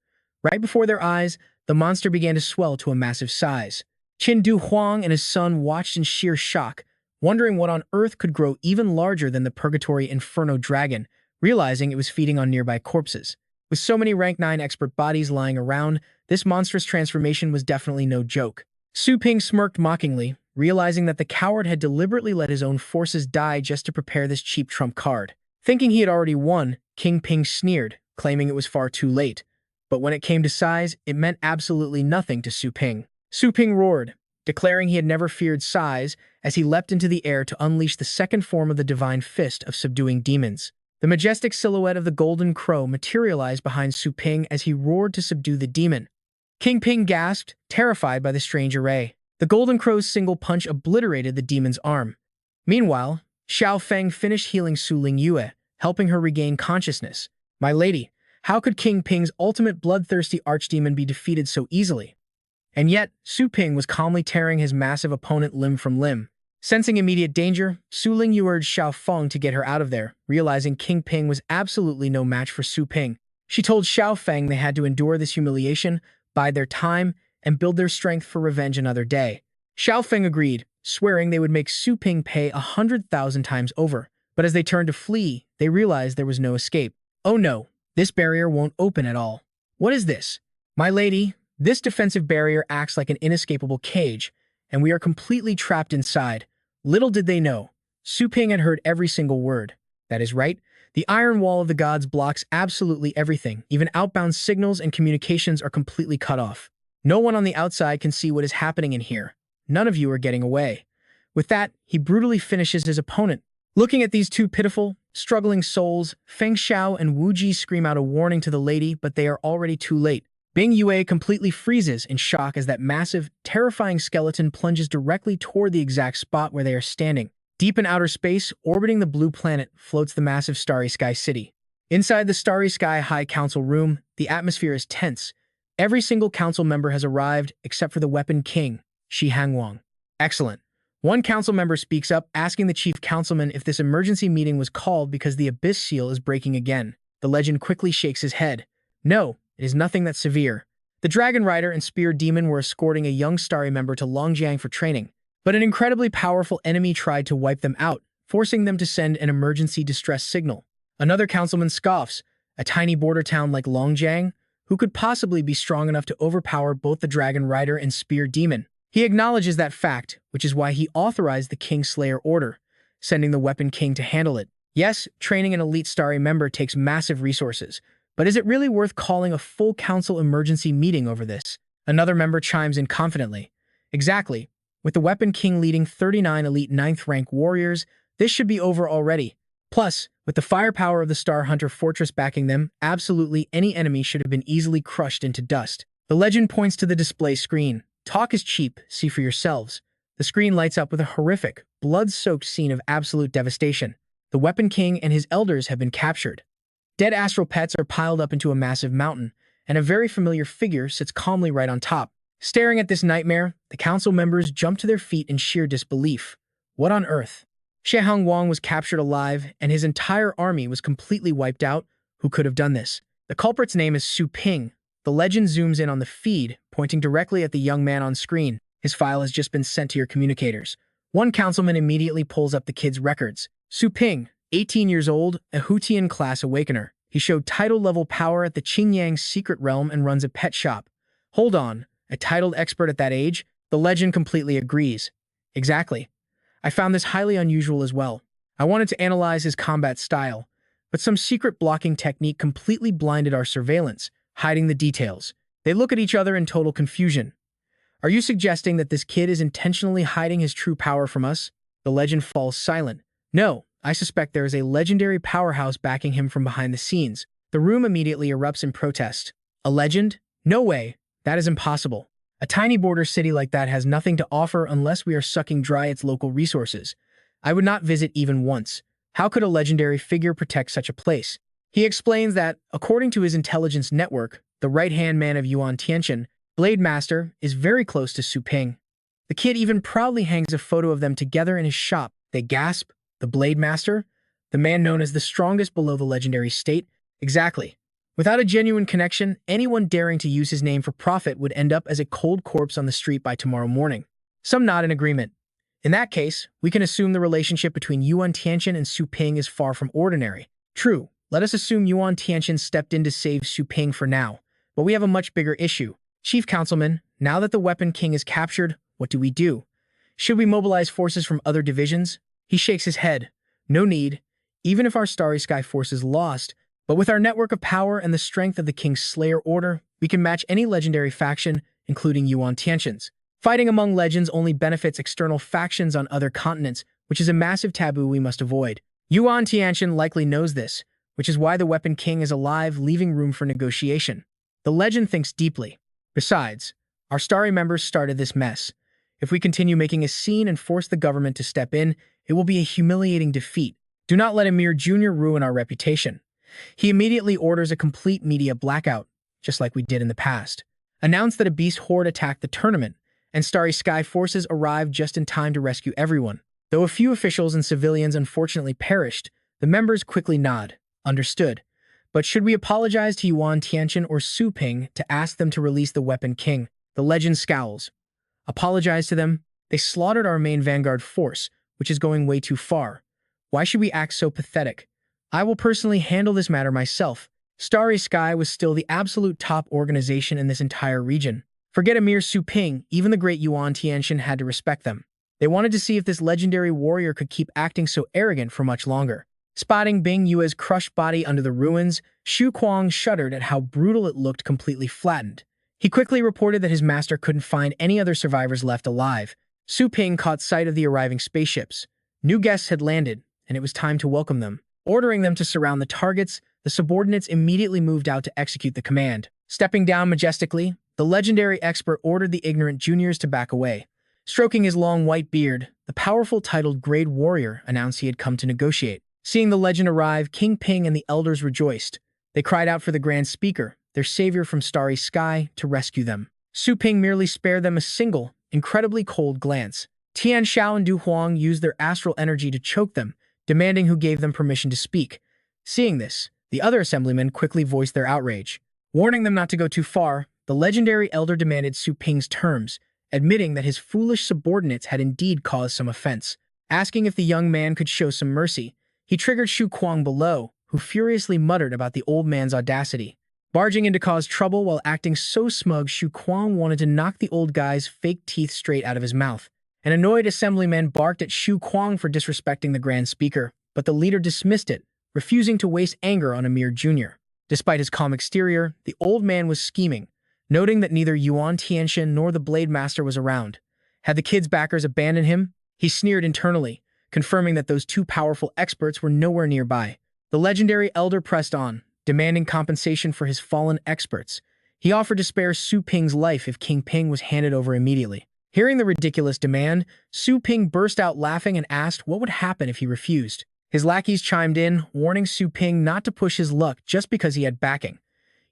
Right before their eyes, the monster began to swell to a massive size. Qin Du Huang and his son watched in sheer shock, wondering what on earth could grow even larger than the Purgatory Inferno Dragon, realizing it was feeding on nearby corpses. With so many rank 9 expert bodies lying around, this monstrous transformation was definitely no joke. Su Ping smirked mockingly, realizing that the coward had deliberately let his own forces die just to prepare this cheap trump card. Thinking he had already won, King Ping sneered, claiming it was far too late. But when it came to size, it meant absolutely nothing to Su Ping. Su Ping roared, declaring he had never feared size as he leapt into the air to unleash the second form of the divine fist of subduing demons. The majestic silhouette of the golden crow materialized behind Su Ping as he roared to subdue the demon. King Ping gasped, terrified by the strange array. The golden crow's single punch obliterated the demon's arm. Meanwhile, Xiao Feng finished healing Su Lingyue, helping her regain consciousness. My lady, how could King Ping's ultimate bloodthirsty archdemon be defeated so easily? And yet, Su Ping was calmly tearing his massive opponent limb from limb. Sensing immediate danger, Su Lingyu urged Xiao Feng to get her out of there, realizing King Ping was absolutely no match for Su Ping. She told Xiao Feng they had to endure this humiliation, bide their time, and build their strength for revenge another day. Xiao Feng agreed, swearing they would make Su Ping pay 100,000 times over. But as they turned to flee, they realized there was no escape. Oh no, this barrier won't open at all. What is this? My lady, this defensive barrier acts like an inescapable cage, and we are completely trapped inside. Little did they know, Su Ping had heard every single word. That is right, the iron wall of the gods blocks absolutely everything. Even outbound signals and communications are completely cut off. No one on the outside can see what is happening in here. None of you are getting away. With that, he brutally finishes his opponent. Looking at these two pitiful, struggling souls, Feng Xiao and Wu Ji scream out a warning to the lady, but they are already too late. Bing Yue completely freezes in shock as that massive, terrifying skeleton plunges directly toward the exact spot where they are standing. Deep in outer space, orbiting the blue planet, floats the massive Starry Sky City. Inside the Starry Sky High Council room, the atmosphere is tense. Every single council member has arrived, except for the Weapon King, Shi Hangwang. Excellent. One council member speaks up, asking the chief councilman if this emergency meeting was called because the Abyss Seal is breaking again. The legend quickly shakes his head. No, it is nothing that severe. The Dragon Rider and Spear Demon were escorting a young Starry member to Longjiang for training, but an incredibly powerful enemy tried to wipe them out, forcing them to send an emergency distress signal. Another councilman scoffs, a tiny border town like Longjiang, who could possibly be strong enough to overpower both the Dragon Rider and Spear Demon. He acknowledges that fact, which is why he authorized the King Slayer order, sending the Weapon King to handle it. Yes, training an elite Starry member takes massive resources, but is it really worth calling a full council emergency meeting over this? Another member chimes in confidently. Exactly. With the Weapon King leading 39 elite 9th rank warriors, this should be over already. Plus, with the firepower of the Star Hunter Fortress backing them, absolutely any enemy should have been easily crushed into dust. The legend points to the display screen. Talk is cheap, see for yourselves. The screen lights up with a horrific, blood-soaked scene of absolute devastation. The Weapon King and his elders have been captured. Dead astral pets are piled up into a massive mountain, and a very familiar figure sits calmly right on top. Staring at this nightmare, the council members jump to their feet in sheer disbelief. What on earth? Shi Hangwang was captured alive, and his entire army was completely wiped out. Who could have done this? The culprit's name is Su Ping. The legend zooms in on the feed, pointing directly at the young man on screen. His file has just been sent to your communicators. One councilman immediately pulls up the kid's records. Su Ping, 18 years old, a Hutian class awakener. He showed title-level power at the Qingyang secret realm and runs a pet shop. Hold on, a titled expert at that age? The legend completely agrees. Exactly. I found this highly unusual as well. I wanted to analyze his combat style, but some secret blocking technique completely blinded our surveillance, hiding the details. They look at each other in total confusion. Are you suggesting that this kid is intentionally hiding his true power from us? The legend falls silent. No, I suspect there is a legendary powerhouse backing him from behind the scenes. The room immediately erupts in protest. A legend? No way. That is impossible. A tiny border city like that has nothing to offer unless we are sucking dry its local resources. I would not visit even once. How could a legendary figure protect such a place? He explains that, according to his intelligence network, the right-hand man of Yuan Tianqian, Blade Master, is very close to Su Ping. The kid even proudly hangs a photo of them together in his shop. They gasp. The Blade Master? The man known as the strongest below the legendary state? Exactly. Without a genuine connection, anyone daring to use his name for profit would end up as a cold corpse on the street by tomorrow morning. Some nod in agreement. In that case, we can assume the relationship between Yuan Tianqian and Su Ping is far from ordinary. True, let us assume Yuan Tianqian stepped in to save Su Ping for now. But we have a much bigger issue. Chief Councilman, now that the Weapon King is captured, What do we do? Should we mobilize forces from other divisions? He shakes his head. No need, even if our Starry Sky force is lost, but with our network of power and the strength of the King's Slayer Order, we can match any legendary faction, including Yuan Tianxin's. Fighting among legends only benefits external factions on other continents, which is a massive taboo we must avoid. Yuan Tianxin likely knows this, which is why the Weapon King is alive, leaving room for negotiation. The legend thinks deeply. Besides, our Starry members started this mess. If we continue making a scene and force the government to step in, it will be a humiliating defeat. Do not let Amir Jr. ruin our reputation. He immediately orders a complete media blackout, just like we did in the past. Announce that a beast horde attacked the tournament, and Starry Sky forces arrived just in time to rescue everyone. Though a few officials and civilians unfortunately perished, the members quickly nod. Understood. But should we apologize to Yuan Tianxin or Su Ping to ask them to release the Weapon King? The legend scowls. Apologize to them? They slaughtered our main vanguard force, which is going way too far. Why should we act so pathetic? I will personally handle this matter myself. Starry Sky was still the absolute top organization in this entire region. Forget Amir Su Ping, even the great Yuan Tianxin had to respect them. They wanted to see if this legendary warrior could keep acting so arrogant for much longer. Spotting Bing Yue's crushed body under the ruins, Xu Kuang shuddered at how brutal it looked, completely flattened. He quickly reported that his master couldn't find any other survivors left alive. Su Ping caught sight of the arriving spaceships. New guests had landed, and it was time to welcome them. Ordering them to surround the targets, the subordinates immediately moved out to execute the command. Stepping down majestically, the legendary expert ordered the ignorant juniors to back away. Stroking his long white beard, the powerful titled Grade Warrior announced he had come to negotiate. Seeing the legend arrive, King Ping and the elders rejoiced. They cried out for the Grand Speaker, their savior from Starry Sky, to rescue them. Su Ping merely spared them a single, incredibly cold glance. Tian Xiao and Du Huang used their astral energy to choke them, demanding who gave them permission to speak. Seeing this, the other assemblymen quickly voiced their outrage. Warning them not to go too far, the legendary elder demanded Su Ping's terms, admitting that his foolish subordinates had indeed caused some offense. Asking if the young man could show some mercy, he triggered Xu Kuang below, who furiously muttered about the old man's audacity. Barging in to cause trouble while acting so smug, Xu Kuang wanted to knock the old guy's fake teeth straight out of his mouth. An annoyed assemblyman barked at Xu Kuang for disrespecting the Grand Speaker, but the leader dismissed it, refusing to waste anger on Amir Jr. Despite his calm exterior, the old man was scheming, noting that neither Yuan Tianxin nor the Blade Master was around. Had the kid's backers abandoned him? He sneered internally, confirming that those two powerful experts were nowhere nearby. The legendary elder pressed on, demanding compensation for his fallen experts. He offered to spare Su Ping's life if King Ping was handed over immediately. Hearing the ridiculous demand, Su Ping burst out laughing and asked what would happen if he refused. His lackeys chimed in, warning Su Ping not to push his luck just because he had backing.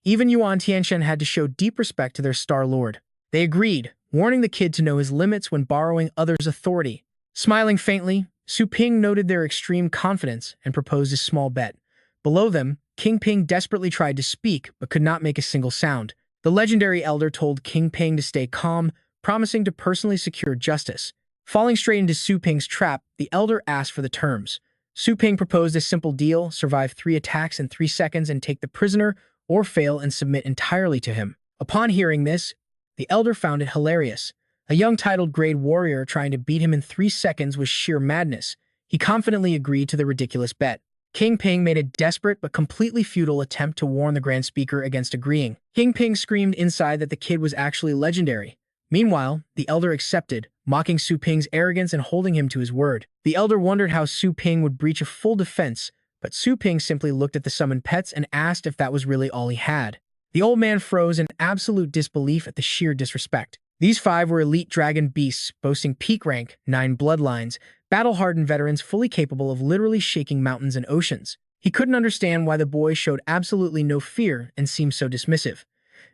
Even Yuan Tianxin had to show deep respect to their Star Lord. They agreed, warning the kid to know his limits when borrowing others' authority. Smiling faintly, Su Ping noted their extreme confidence and proposed a small bet. Below them, King Ping desperately tried to speak but could not make a single sound. The legendary elder told King Ping to stay calm, promising to personally secure justice. Falling straight into Su Ping's trap, the elder asked for the terms. Su Ping proposed a simple deal: survive 3 attacks in 3 seconds and take the prisoner, or fail and submit entirely to him. Upon hearing this, the elder found it hilarious. A young titled Grade Warrior trying to beat him in 3 seconds was sheer madness. He confidently agreed to the ridiculous bet. King Ping made a desperate but completely futile attempt to warn the Grand Speaker against agreeing. King Ping screamed inside that the kid was actually legendary. Meanwhile, the elder accepted, mocking Su Ping's arrogance and holding him to his word. The elder wondered how Su Ping would breach a full defense, but Su Ping simply looked at the summoned pets and asked if that was really all he had. The old man froze in absolute disbelief at the sheer disrespect. These 5 were elite dragon beasts, boasting peak rank, 9 bloodlines, battle-hardened veterans fully capable of literally shaking mountains and oceans. He couldn't understand why the boy showed absolutely no fear and seemed so dismissive.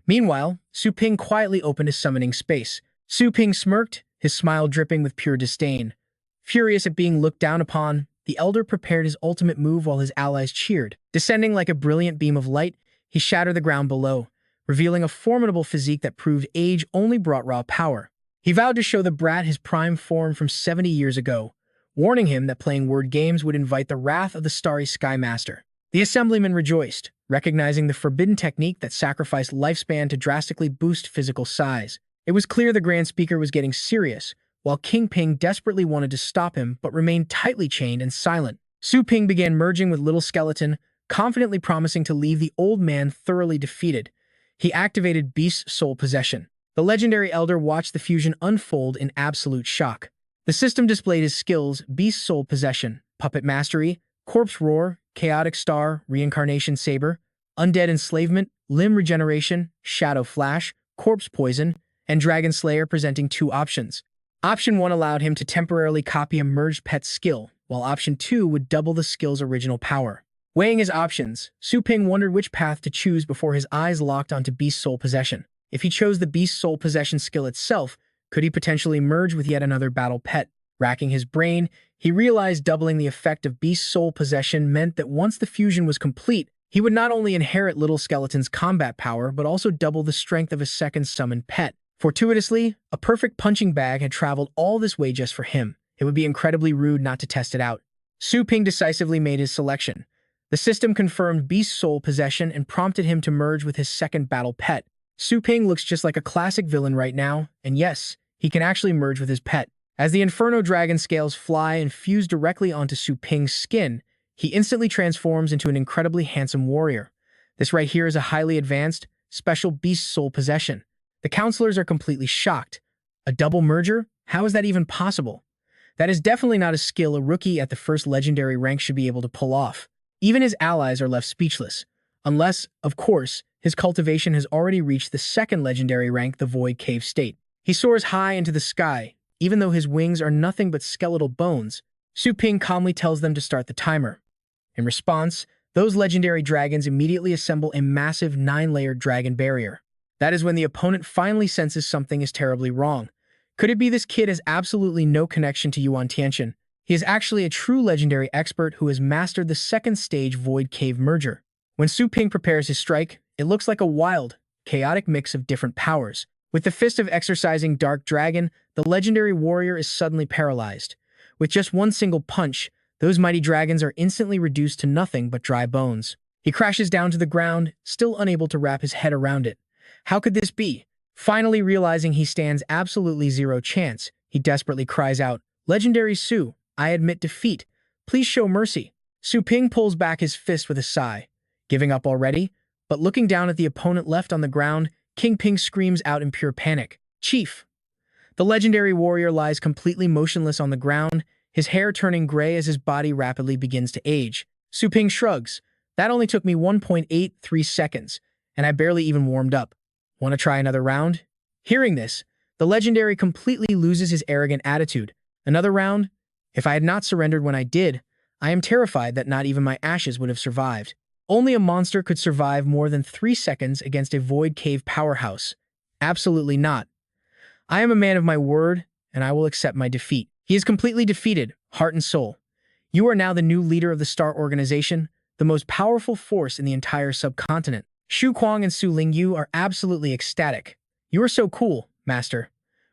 Meanwhile, Su Ping quietly opened his summoning space. Su Ping smirked, his smile dripping with pure disdain. Furious at being looked down upon, the elder prepared his ultimate move while his allies cheered. Descending like a brilliant beam of light, he shattered the ground below, revealing a formidable physique that proved age only brought raw power. He vowed to show the brat his prime form from 70 years ago, warning him that playing word games would invite the wrath of the Starry Sky Master. The assemblyman rejoiced, recognizing the forbidden technique that sacrificed lifespan to drastically boost physical size. It was clear the Grand Speaker was getting serious, while King Ping desperately wanted to stop him but remained tightly chained and silent. Su Ping began merging with Little Skeleton, confidently promising to leave the old man thoroughly defeated. He activated Beast's soul possession. The legendary elder watched the fusion unfold in absolute shock. The system displayed his skills: Beast soul possession, puppet mastery, corpse roar, chaotic star, reincarnation saber, undead enslavement, limb regeneration, shadow flash, corpse poison, and dragon slayer, presenting two options. Option 1 allowed him to temporarily copy a merged pet's skill, while Option 2 would double the skill's original power. Weighing his options, Su Ping wondered which path to choose before his eyes locked onto Beast soul possession. If he chose the Beast soul possession skill itself, could he potentially merge with yet another battle pet? Racking his brain, he realized doubling the effect of Beast soul possession meant that once the fusion was complete, he would not only inherit Little Skeleton's combat power, but also double the strength of his second summoned pet. Fortuitously, a perfect punching bag had traveled all this way just for him. It would be incredibly rude not to test it out. Su Ping decisively made his selection. The system confirmed Beast soul possession and prompted him to merge with his second battle pet. Su Ping looks just like a classic villain right now, and yes, he can actually merge with his pet. As the Inferno Dragon scales fly and fuse directly onto Su Ping's skin, he instantly transforms into an incredibly handsome warrior. This right here is a highly advanced, special Beast soul possession. The counselors are completely shocked. A double merger? How is that even possible? That is definitely not a skill a rookie at the first legendary rank should be able to pull off. Even his allies are left speechless. Unless, of course, his cultivation has already reached the second legendary rank, the Void Cave state. He soars high into the sky. Even though his wings are nothing but skeletal bones, Su Ping calmly tells them to start the timer. In response, those legendary dragons immediately assemble a massive 9-layered dragon barrier. That is when the opponent finally senses something is terribly wrong. Could it be this kid has absolutely no connection to Yuan Tianchen? He is actually a true legendary expert who has mastered the second stage Void Cave merger. When Su Ping prepares his strike, it looks like a wild, chaotic mix of different powers. With the fist of exercising Dark Dragon, the legendary warrior is suddenly paralyzed. With just one single punch, those mighty dragons are instantly reduced to nothing but dry bones. He crashes down to the ground, still unable to wrap his head around it. How could this be? Finally realizing he stands absolutely zero chance, he desperately cries out, "Legendary Su, I admit defeat. Please show mercy." Su Ping pulls back his fist with a sigh. Giving up already? But looking down at the opponent left on the ground, King Ping screams out in pure panic, "Chief!" The legendary warrior lies completely motionless on the ground, his hair turning gray as his body rapidly begins to age. Su Ping shrugs. "That only took me 1.83 seconds, and I barely even warmed up. Want to try another round?" Hearing this, the legendary completely loses his arrogant attitude. Another round? If I had not surrendered when I did, I am terrified that not even my ashes would have survived. Only a monster could survive more than 3 seconds against a Void Cave powerhouse. Absolutely not. I am a man of my word, and I will accept my defeat. He is completely defeated, heart and soul. You are now the new leader of the Star Organization, the most powerful force in the entire subcontinent. Xu Kuang and Su Lingyu are absolutely ecstatic. You are so cool, Master.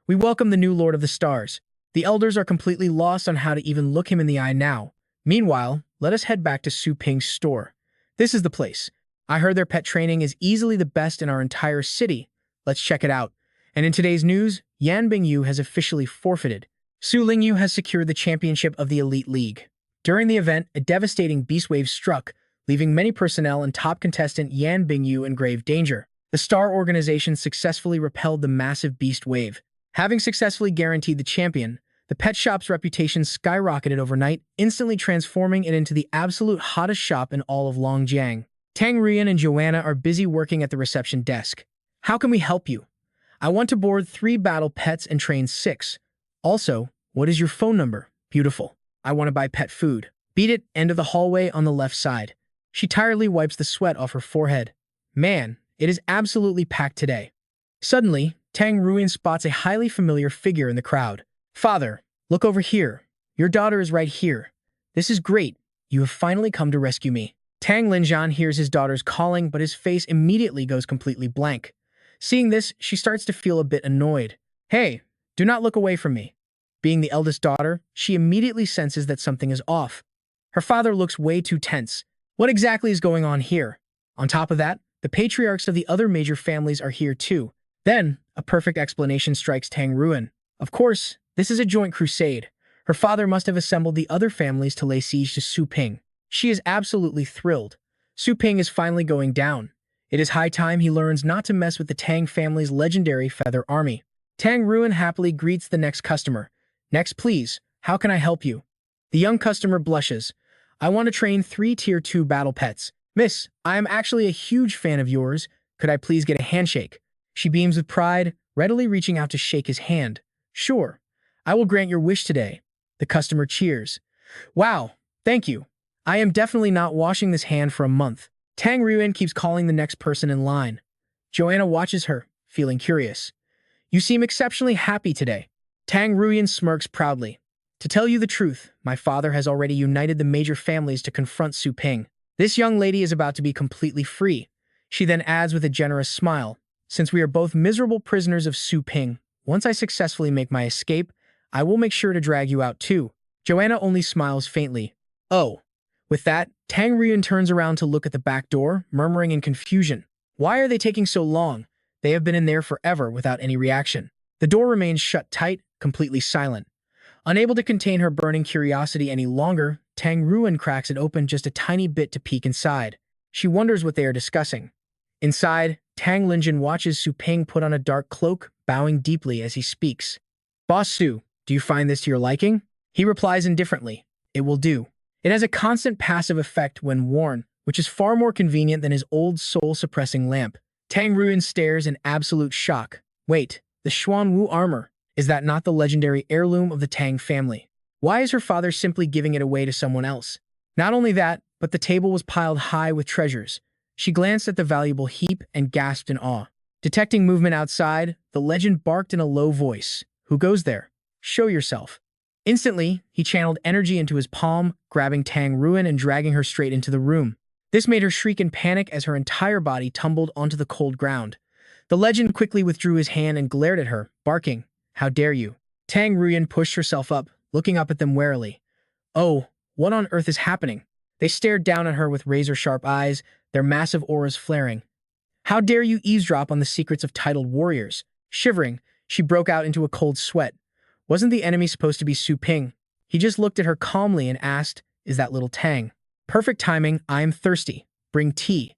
We welcome the new Lord of the Stars. The elders are completely lost on how to even look him in the eye now. Meanwhile, let us head back to Su Ping's store. This is the place. I heard their pet training is easily the best in our entire city. Let's check it out. And in today's news, Yan Bingyu has officially forfeited. Su Lingyu has secured the championship of the Elite League. During the event, a devastating beast wave struck, leaving many personnel and top contestant Yan Bingyu in grave danger. The Star Organization successfully repelled the massive beast wave. Having successfully guaranteed the champion, the pet shop's reputation skyrocketed overnight, instantly transforming it into the absolute hottest shop in all of Longjiang. Tang Rian and Joanna are busy working at the reception desk. How can we help you? I want to board 3 battle pets and train 6. Also, what is your phone number? Beautiful. I want to buy pet food. Beat it, end of the hallway on the left side. She tiredly wipes the sweat off her forehead. Man, it is absolutely packed today. Suddenly, Tang Ruin spots a highly familiar figure in the crowd. Father, look over here. Your daughter is right here. This is great. You have finally come to rescue me. Tang Linjian hears his daughter's calling, but his face immediately goes completely blank. Seeing this, she starts to feel a bit annoyed. Hey, do not look away from me. Being the eldest daughter, she immediately senses that something is off. Her father looks way too tense. What exactly is going on here? On top of that, the patriarchs of the other major families are here too. Then, a perfect explanation strikes Tang Ruin. Of course, this is a joint crusade. Her father must have assembled the other families to lay siege to Su Ping. She is absolutely thrilled. Su Ping is finally going down. It is high time he learns not to mess with the Tang family's legendary feather army. Tang Ruin happily greets the next customer. Next, please. How can I help you? The young customer blushes. I want to train 3 Tier 2 battle pets. Miss, I am actually a huge fan of yours. Could I please get a handshake? She beams with pride, readily reaching out to shake his hand. Sure. I will grant your wish today. The customer cheers. Wow, thank you. I am definitely not washing this hand for a month. Tang Ruin keeps calling the next person in line. Joanna watches her, feeling curious. You seem exceptionally happy today. Tang Ruin smirks proudly. To tell you the truth, my father has already united the major families to confront Su Ping. This young lady is about to be completely free. She then adds with a generous smile. Since we are both miserable prisoners of Su Ping, once I successfully make my escape, I will make sure to drag you out too. Joanna only smiles faintly. Oh. With that, Tang Ruin turns around to look at the back door, murmuring in confusion. Why are they taking so long? They have been in there forever without any reaction. The door remains shut tight, completely silent. Unable to contain her burning curiosity any longer, Tang Ruin cracks it open just a tiny bit to peek inside. She wonders what they are discussing. Inside, Tang Linjin watches Su Ping put on a dark cloak, bowing deeply as he speaks. Boss Su, do you find this to your liking? He replies indifferently. It will do. It has a constant passive effect when worn, which is far more convenient than his old soul-suppressing lamp. Tang Ruin stares in absolute shock. Wait, the Xuan Wu armor. Is that not the legendary heirloom of the Tang family? Why is her father simply giving it away to someone else? Not only that, but the table was piled high with treasures. She glanced at the valuable heap and gasped in awe. Detecting movement outside, the legend barked in a low voice. Who goes there? Show yourself. Instantly, he channeled energy into his palm, grabbing Tang Ruin and dragging her straight into the room. This made her shriek in panic as her entire body tumbled onto the cold ground. The legend quickly withdrew his hand and glared at her, barking, How dare you? Tang Ruin pushed herself up, looking up at them warily. Oh, what on earth is happening? They stared down at her with razor-sharp eyes, their massive auras flaring. How dare you eavesdrop on the secrets of titled warriors? Shivering, she broke out into a cold sweat. Wasn't the enemy supposed to be Su Ping? He just looked at her calmly and asked, Is that little Tang? Perfect timing, I am thirsty. Bring tea.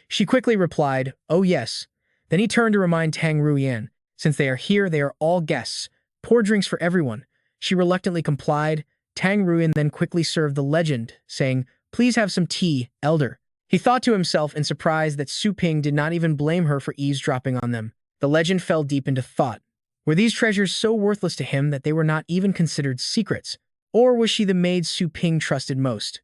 She quickly replied, Oh yes. Then he turned to remind Tang Ruyan, Since they are here, they are all guests. Pour drinks for everyone. She reluctantly complied. Tang Ruyan then quickly served the legend, saying, Please have some tea, elder. He thought to himself in surprise that Su Ping did not even blame her for eavesdropping on them. The legend fell deep into thought. Were these treasures so worthless to him that they were not even considered secrets? Or was she the maid Su Ping trusted most?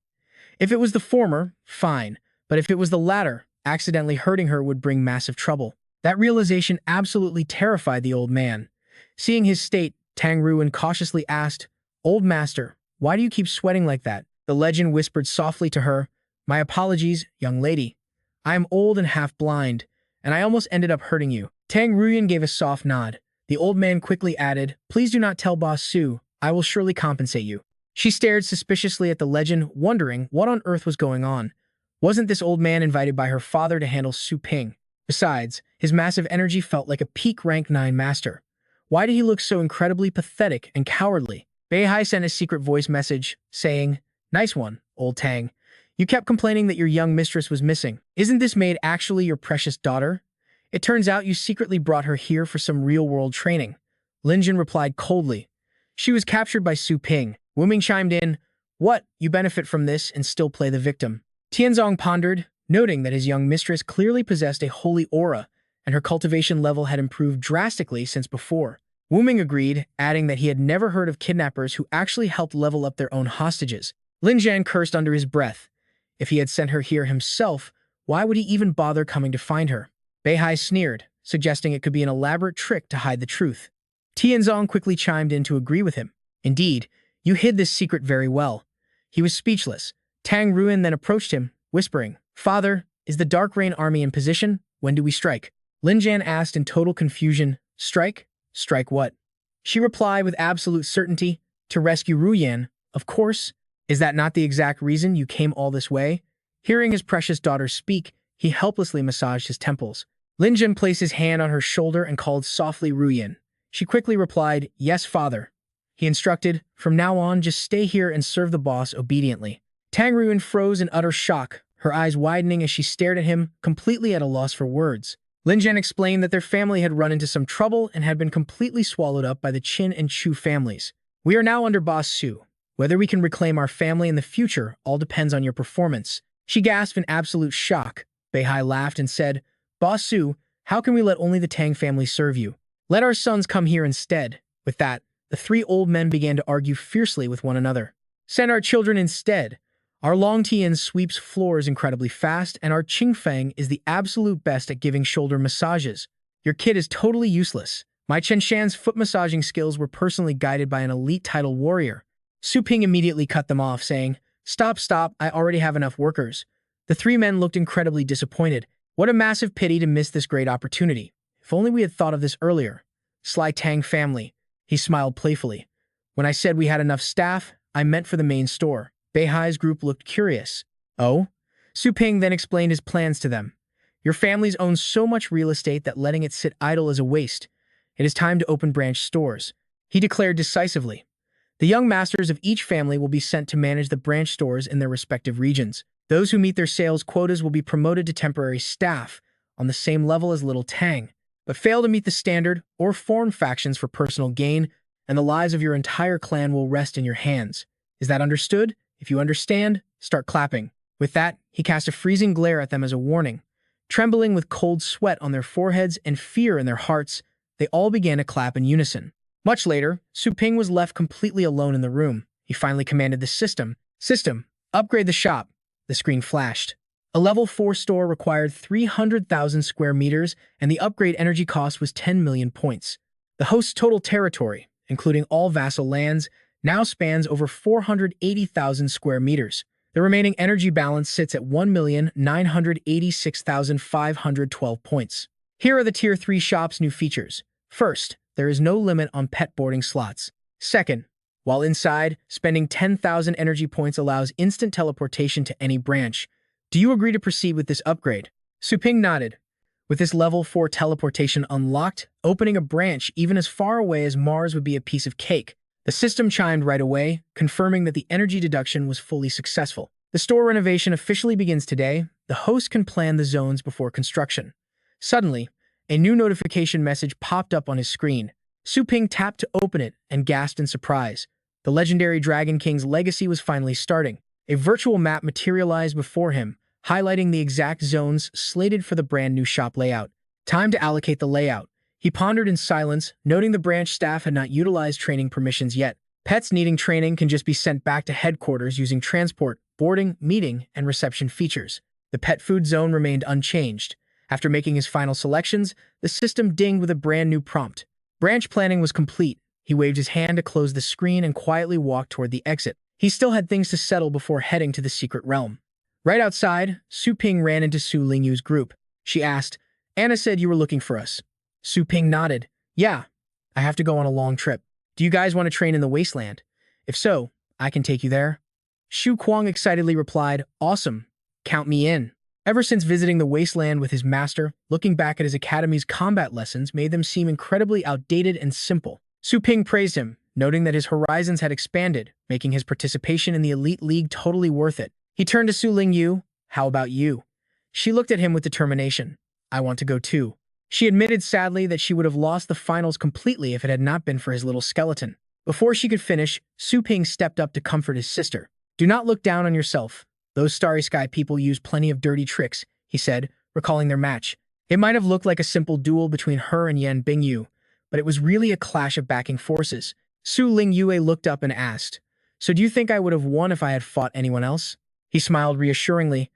If it was the former, fine, but if it was the latter, accidentally hurting her would bring massive trouble. That realization absolutely terrified the old man. Seeing his state, Tang Ruin cautiously asked, Old master, why do you keep sweating like that? The legend whispered softly to her, My apologies, young lady. I am old and half blind, and I almost ended up hurting you. Tang Ruyan gave a soft nod. The old man quickly added, Please do not tell Boss Su. I will surely compensate you. She stared suspiciously at the legend, wondering what on earth was going on. Wasn't this old man invited by her father to handle Su Ping? Besides, his massive energy felt like a peak rank 9 master. Why did he look so incredibly pathetic and cowardly? Beihai sent a secret voice message, saying, Nice one, old Tang. You kept complaining that your young mistress was missing. Isn't this maid actually your precious daughter? It turns out you secretly brought her here for some real-world training. Linjin replied coldly. She was captured by Su Ping. Wu Ming chimed in, What, you benefit from this and still play the victim? Tianzong pondered, noting that his young mistress clearly possessed a holy aura, and her cultivation level had improved drastically since before. Wu Ming agreed, adding that he had never heard of kidnappers who actually helped level up their own hostages. Lin Zhan cursed under his breath. If he had sent her here himself, why would he even bother coming to find her? Beihai sneered, suggesting it could be an elaborate trick to hide the truth. Tianzong quickly chimed in to agree with him. Indeed, you hid this secret very well. He was speechless. Tang Ruin then approached him, whispering, Father, is the Dark Rain army in position? When do we strike? Lin Zhan asked in total confusion, Strike? Strike what? She replied with absolute certainty, To rescue Ruyan, of course. Is that not the exact reason you came all this way? Hearing his precious daughter speak, he helplessly massaged his temples. Lin Jun placed his hand on her shoulder and called softly Ruyin. She quickly replied, "Yes, father." He instructed, "From now on, just stay here and serve the boss obediently." Tang Ruyin froze in utter shock, her eyes widening as she stared at him, completely at a loss for words. Lin Jun explained that their family had run into some trouble and had been completely swallowed up by the Qin and Chu families. "We are now under Boss Su. Whether we can reclaim our family in the future all depends on your performance." She gasped in absolute shock. Beihai laughed and said, "Boss Su, how can we let only the Tang family serve you? Let our sons come here instead." With that, the three old men began to argue fiercely with one another. "Send our children instead. Our Long Tian sweeps floors incredibly fast, and our Qingfeng is the absolute best at giving shoulder massages. Your kid is totally useless. My Chen Shan's foot massaging skills were personally guided by an elite title warrior." Su Ping immediately cut them off, saying, "Stop, stop, I already have enough workers." The three men looked incredibly disappointed. What a massive pity to miss this great opportunity. If only we had thought of this earlier. Sly Tang family. He smiled playfully. "When I said we had enough staff, I meant for the main store." Beihai's group looked curious. "Oh?" Su Ping then explained his plans to them. "Your families own so much real estate that letting it sit idle is a waste. It is time to open branch stores," he declared decisively. "The young masters of each family will be sent to manage the branch stores in their respective regions. Those who meet their sales quotas will be promoted to temporary staff on the same level as Little Tang, but fail to meet the standard or form factions for personal gain, and the lives of your entire clan will rest in your hands. Is that understood? If you understand, start clapping." With that, he cast a freezing glare at them as a warning. Trembling with cold sweat on their foreheads and fear in their hearts, they all began to clap in unison. Much later, Su Ping was left completely alone in the room. He finally commanded the system, upgrade the shop." The screen flashed. A level 4 store required 300,000 square meters, and the upgrade energy cost was 10 million points. The host's total territory, including all vassal lands, now spans over 480,000 square meters. The remaining energy balance sits at 1,986,512 points. Here are the Tier 3 shop's new features. First, there is no limit on pet boarding slots. Second, while inside, spending 10,000 energy points allows instant teleportation to any branch. Do you agree to proceed with this upgrade? Su Ping nodded. With this level 4 teleportation unlocked, opening a branch even as far away as Mars would be a piece of cake. The system chimed right away, confirming that the energy deduction was fully successful. The store renovation officially begins today. The host can plan the zones before construction. Suddenly, a new notification message popped up on his screen. Su Ping tapped to open it and gasped in surprise. The legendary Dragon King's legacy was finally starting. A virtual map materialized before him, highlighting the exact zones slated for the brand new shop layout. Time to allocate the layout. He pondered in silence, noting the branch staff had not utilized training permissions yet. Pets needing training can just be sent back to headquarters using transport, boarding, meeting, and reception features. The pet food zone remained unchanged. After making his final selections, the system dinged with a brand new prompt. Branch planning was complete. He waved his hand to close the screen and quietly walked toward the exit. He still had things to settle before heading to the secret realm. Right outside, Su Ping ran into Su Lingyu's group. She asked, "Anna said you were looking for us." Su Ping nodded. "Yeah, I have to go on a long trip. Do you guys want to train in the wasteland? If so, I can take you there." Shu Kuang excitedly replied, "Awesome. Count me in." Ever since visiting the wasteland with his master, looking back at his academy's combat lessons made them seem incredibly outdated and simple. Su Ping praised him, noting that his horizons had expanded, making his participation in the Elite League totally worth it. He turned to Su Lingyu. "How about you?" She looked at him with determination. "I want to go too." She admitted sadly that she would have lost the finals completely if it had not been for his little skeleton. Before she could finish, Su Ping stepped up to comfort his sister. "Do not look down on yourself. Those Starry Sky people use plenty of dirty tricks," he said, recalling their match. It might have looked like a simple duel between her and Yan Bingyu, but it was really a clash of backing forces. Su Lingyue looked up and asked, "So do you think I would have won if I had fought anyone else?" He smiled reassuringly.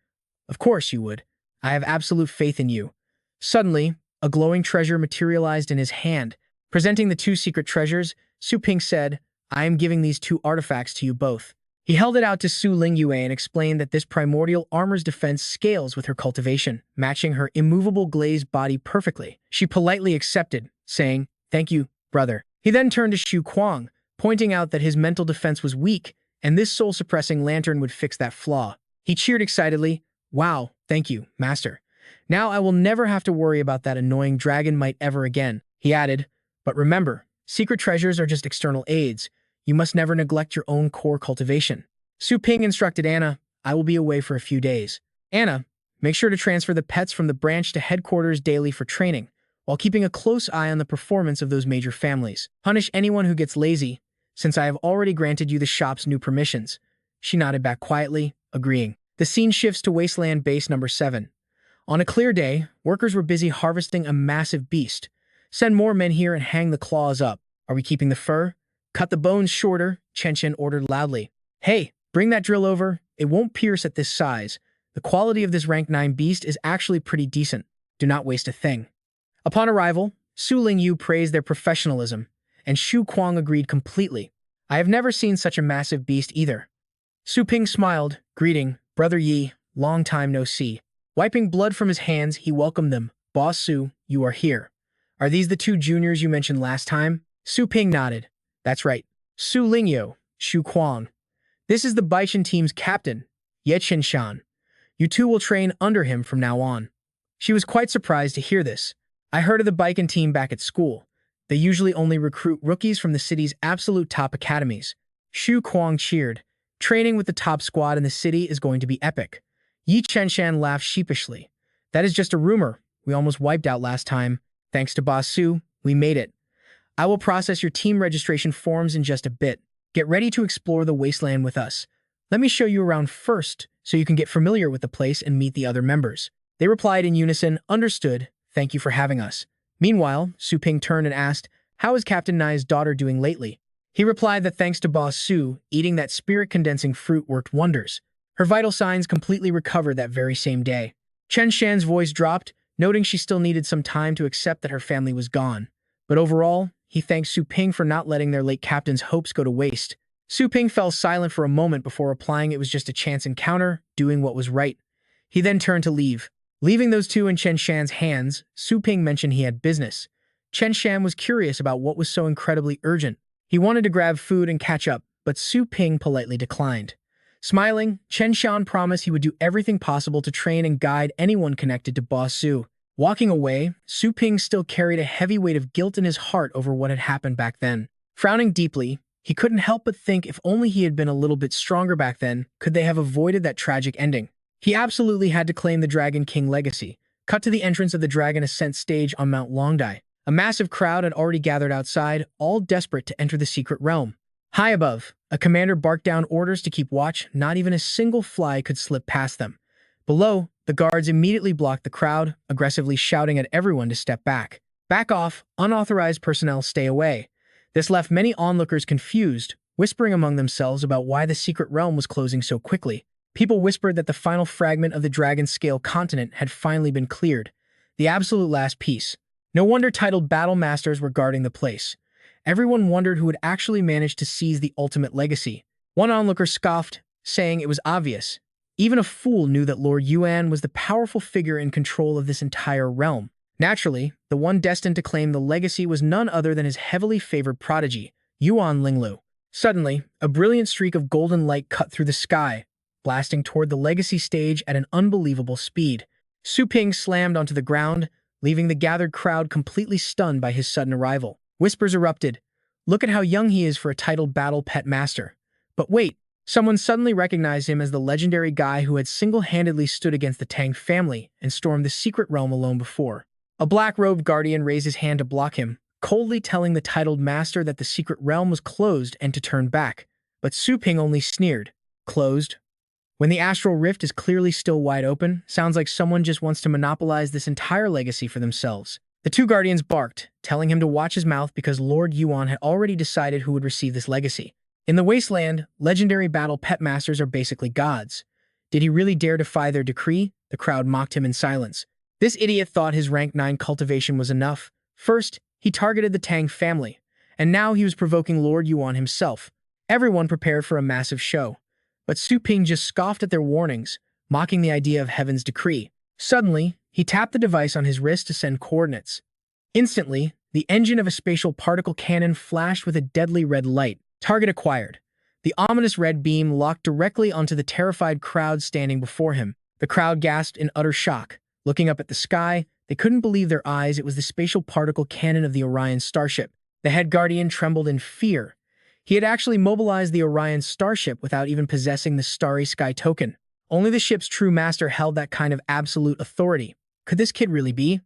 "Of course you would. I have absolute faith in you." Suddenly, a glowing treasure materialized in his hand. Presenting the two secret treasures, Su Ping said, "I am giving these two artifacts to you both." He held it out to Su Lingyue and explained that this primordial armor's defense scales with her cultivation, matching her immovable glazed body perfectly. She politely accepted, saying, "Thank you, brother." He then turned to Shu Kuang, pointing out that his mental defense was weak, and this soul-suppressing lantern would fix that flaw. He cheered excitedly, "Wow, thank you, master." Now I will never have to worry about that annoying dragon might ever again. He added, but remember, secret treasures are just external aids. You must never neglect your own core cultivation. Su Ping instructed Anna, I will be away for a few days. Anna, make sure to transfer the pets from the branch to headquarters daily for training, while keeping a close eye on the performance of those major families. Punish anyone who gets lazy, since I have already granted you the shop's new permissions. She nodded back quietly, agreeing. The scene shifts to Wasteland Base number 7. On a clear day, workers were busy harvesting a massive beast. Send more men here and hang the claws up. Are we keeping the fur? Cut the bones shorter, Chen Chen ordered loudly. Hey, bring that drill over. It won't pierce at this size. The quality of this rank 9 beast is actually pretty decent. Do not waste a thing. Upon arrival, Su Lingyu praised their professionalism, and Xu Kuang agreed completely. I have never seen such a massive beast either. Su Ping smiled, greeting, Brother Yi, long time no see. Wiping blood from his hands, he welcomed them. Boss Su, you are here. Are these the 2 juniors you mentioned last time? Su Ping nodded. That's right. Su Lingyu, Xu Kuang. This is the Baishan team's captain, Ye Qinshan. You two will train under him from now on. She was quite surprised to hear this. I heard of the Baishan team back at school. They usually only recruit rookies from the city's absolute top academies. Xu Kuang cheered. Training with the top squad in the city is going to be epic. Yi Qinshan laughed sheepishly. That is just a rumor. We almost wiped out last time. Thanks to Boss Su, we made it. I will process your team registration forms in just a bit. Get ready to explore the wasteland with us. Let me show you around first, so you can get familiar with the place and meet the other members. They replied in unison, understood, thank you for having us. Meanwhile, Su Ping turned and asked, how is Captain Nai's daughter doing lately? He replied that thanks to Boss Su, eating that spirit-condensing fruit worked wonders. Her vital signs completely recovered that very same day. Chen Shan's voice dropped, noting she still needed some time to accept that her family was gone. But overall, he thanked Su Ping for not letting their late captain's hopes go to waste. Su Ping fell silent for a moment before replying it was just a chance encounter, doing what was right. He then turned to leave. Leaving those two in Chen Shan's hands, Su Ping mentioned he had business. Chen Shan was curious about what was so incredibly urgent. He wanted to grab food and catch up, but Su Ping politely declined. Smiling, Chen Shan promised he would do everything possible to train and guide anyone connected to Boss Su. Walking away, Su Ping still carried a heavy weight of guilt in his heart over what had happened back then. Frowning deeply, he couldn't help but think if only he had been a little bit stronger back then, could they have avoided that tragic ending. He absolutely had to claim the Dragon King legacy. Cut to the entrance of the Dragon Ascent stage on Mount Longdai. A massive crowd had already gathered outside, all desperate to enter the secret realm. High above, a commander barked down orders to keep watch. Not even a single fly could slip past them. Below, the guards immediately blocked the crowd, aggressively shouting at everyone to step back. Back off, unauthorized personnel, stay away. This left many onlookers confused, whispering among themselves about why the secret realm was closing so quickly. People whispered that the final fragment of the dragon-scale continent had finally been cleared, the absolute last piece. No wonder titled battle masters were guarding the place. Everyone wondered who would actually manage to seize the ultimate legacy. One onlooker scoffed, saying it was obvious. Even a fool knew that Lord Yuan was the powerful figure in control of this entire realm. Naturally, the one destined to claim the legacy was none other than his heavily favored prodigy, Yuan Linglu. Suddenly, a brilliant streak of golden light cut through the sky, blasting toward the legacy stage at an unbelievable speed. Su Ping slammed onto the ground, leaving the gathered crowd completely stunned by his sudden arrival. Whispers erupted. Look at how young he is for a titled battle pet master. But wait, someone suddenly recognized him as the legendary guy who had single-handedly stood against the Tang family and stormed the secret realm alone before. A black-robed guardian raised his hand to block him, coldly telling the titled master that the secret realm was closed and to turn back. But Su Ping only sneered. Closed? When the astral rift is clearly still wide open, sounds like someone just wants to monopolize this entire legacy for themselves. The two guardians barked, telling him to watch his mouth because Lord Yuan had already decided who would receive this legacy. In the wasteland, legendary battle pet masters are basically gods. Did he really dare defy their decree? The crowd mocked him in silence. This idiot thought his rank 9 cultivation was enough. First, he targeted the Tang family, and now he was provoking Lord Yuan himself. Everyone prepared for a massive show. But Su Ping just scoffed at their warnings, mocking the idea of heaven's decree. Suddenly, he tapped the device on his wrist to send coordinates. Instantly, the engine of a spatial particle cannon flashed with a deadly red light. Target acquired. The ominous red beam locked directly onto the terrified crowd standing before him. The crowd gasped in utter shock. Looking up at the sky, they couldn't believe their eyes. It was the spatial particle cannon of the Orion starship. The head guardian trembled in fear. He had actually mobilized the Orion starship without even possessing the Starry Sky token. Only the ship's true master held that kind of absolute authority. Could this kid really be?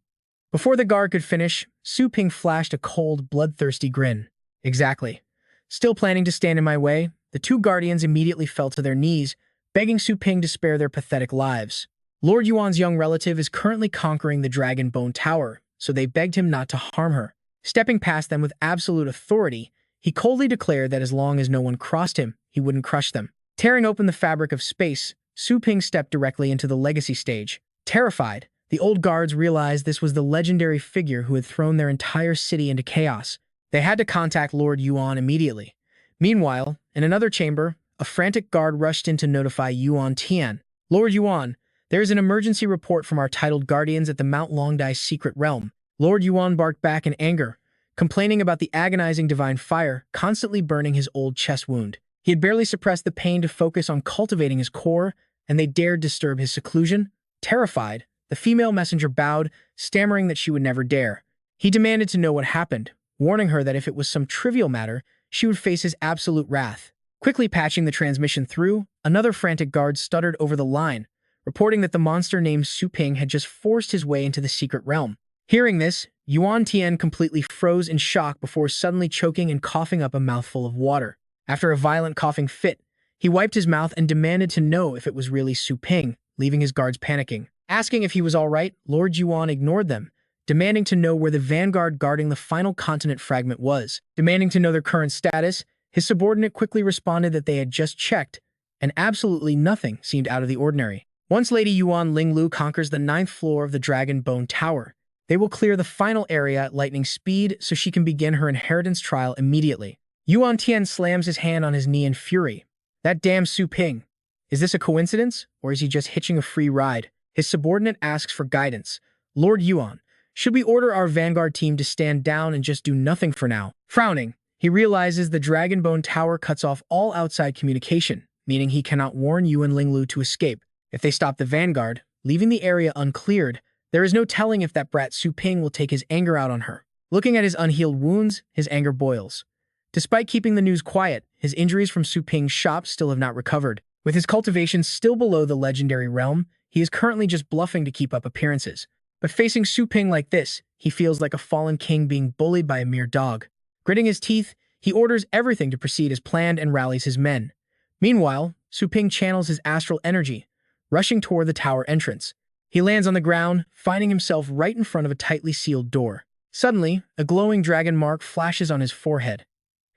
Before the guard could finish, Su Ping flashed a cold, bloodthirsty grin. Exactly. Still planning to stand in my way, the two guardians immediately fell to their knees, begging Su Ping to spare their pathetic lives. Lord Yuan's young relative is currently conquering the Dragon Bone Tower, so they begged him not to harm her. Stepping past them with absolute authority, he coldly declared that as long as no one crossed him, he wouldn't crush them. Tearing open the fabric of space, Su Ping stepped directly into the legacy stage. Terrified, the old guards realized this was the legendary figure who had thrown their entire city into chaos. They had to contact Lord Yuan immediately. Meanwhile, in another chamber, a frantic guard rushed in to notify Yuan Tian. Lord Yuan, there is an emergency report from our titled guardians at the Mount Longdai's secret realm. Lord Yuan barked back in anger, complaining about the agonizing divine fire constantly burning his old chest wound. He had barely suppressed the pain to focus on cultivating his core, and they dared disturb his seclusion. Terrified, the female messenger bowed, stammering that she would never dare. He demanded to know what happened, warning her that if it was some trivial matter, she would face his absolute wrath. Quickly patching the transmission through, another frantic guard stuttered over the line, reporting that the monster named Su Ping had just forced his way into the secret realm. Hearing this, Yuan Tian completely froze in shock before suddenly choking and coughing up a mouthful of water. After a violent coughing fit, he wiped his mouth and demanded to know if it was really Su Ping, leaving his guards panicking. Asking if he was all right, Lord Yuan ignored them, demanding to know where the vanguard guarding the final continent fragment was. Demanding to know their current status, his subordinate quickly responded that they had just checked, and absolutely nothing seemed out of the ordinary. Once Lady Yuan Linglu conquers the 9th floor of the Dragon Bone Tower, they will clear the final area at lightning speed so she can begin her inheritance trial immediately. Yuan Tian slams his hand on his knee in fury. That damn Su Ping. Is this a coincidence, or is he just hitching a free ride? His subordinate asks for guidance. Lord Yuan, should we order our vanguard team to stand down and just do nothing for now? Frowning, he realizes the Dragon Bone Tower cuts off all outside communication, meaning he cannot warn Yuan Linglu to escape. If they stop the vanguard, leaving the area uncleared, there is no telling if that brat Su Ping will take his anger out on her. Looking at his unhealed wounds, his anger boils. Despite keeping the news quiet, his injuries from Su Ping's shop still have not recovered. With his cultivation still below the legendary realm, he is currently just bluffing to keep up appearances. But facing Su Ping like this, he feels like a fallen king being bullied by a mere dog. Gritting his teeth, he orders everything to proceed as planned and rallies his men. Meanwhile, Su Ping channels his astral energy, rushing toward the tower entrance. He lands on the ground, finding himself right in front of a tightly sealed door. Suddenly, a glowing dragon mark flashes on his forehead.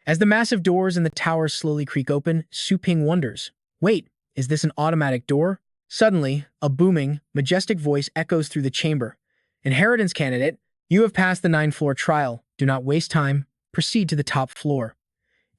As the massive doors in the tower slowly creak open, Su Ping wonders, wait, is this an automatic door? Suddenly, a booming, majestic voice echoes through the chamber. Inheritance candidate, you have passed the 9th-floor trial. Do not waste time. Proceed to the top floor.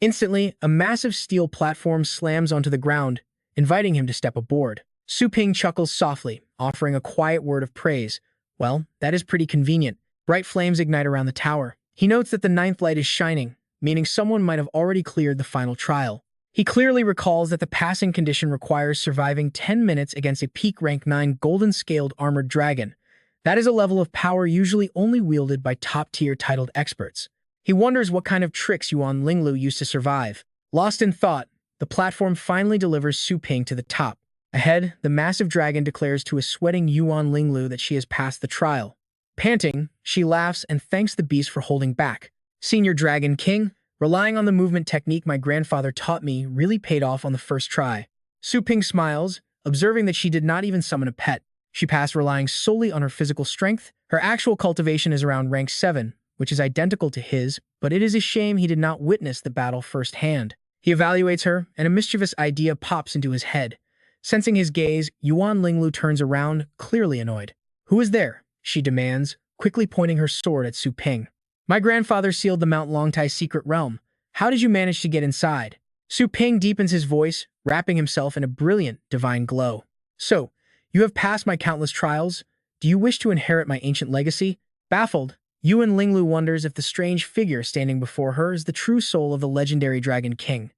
Instantly, a massive steel platform slams onto the ground, inviting him to step aboard. Su Ping chuckles softly, offering a quiet word of praise. Well, that is pretty convenient. Bright flames ignite around the tower. He notes that the 9th light is shining, meaning someone might have already cleared the final trial. He clearly recalls that the passing condition requires surviving 10 minutes against a peak rank 9 golden-scaled armored dragon. That is a level of power usually only wielded by top-tier titled experts. He wonders what kind of tricks Yuan Linglu used to survive. Lost in thought, the platform finally delivers Su Ping to the top. Ahead, the massive dragon declares to a sweating Yuan Linglu that she has passed the trial. Panting, she laughs and thanks the beast for holding back. Senior Dragon King, relying on the movement technique my grandfather taught me really paid off on the first try. Su Ping smiles, observing that she did not even summon a pet. She passed relying solely on her physical strength. Her actual cultivation is around rank 7, which is identical to his, but it is a shame he did not witness the battle firsthand. He evaluates her, and a mischievous idea pops into his head. Sensing his gaze, Yuan Linglu turns around, clearly annoyed. Who is there? She demands, quickly pointing her sword at Su Ping. My grandfather sealed the Mount Longtai secret realm. How did you manage to get inside? Su Ping deepens his voice, wrapping himself in a brilliant, divine glow. So, you have passed my countless trials. Do you wish to inherit my ancient legacy? Baffled, Yuan Linglu wonders if the strange figure standing before her is the true soul of the legendary Dragon King.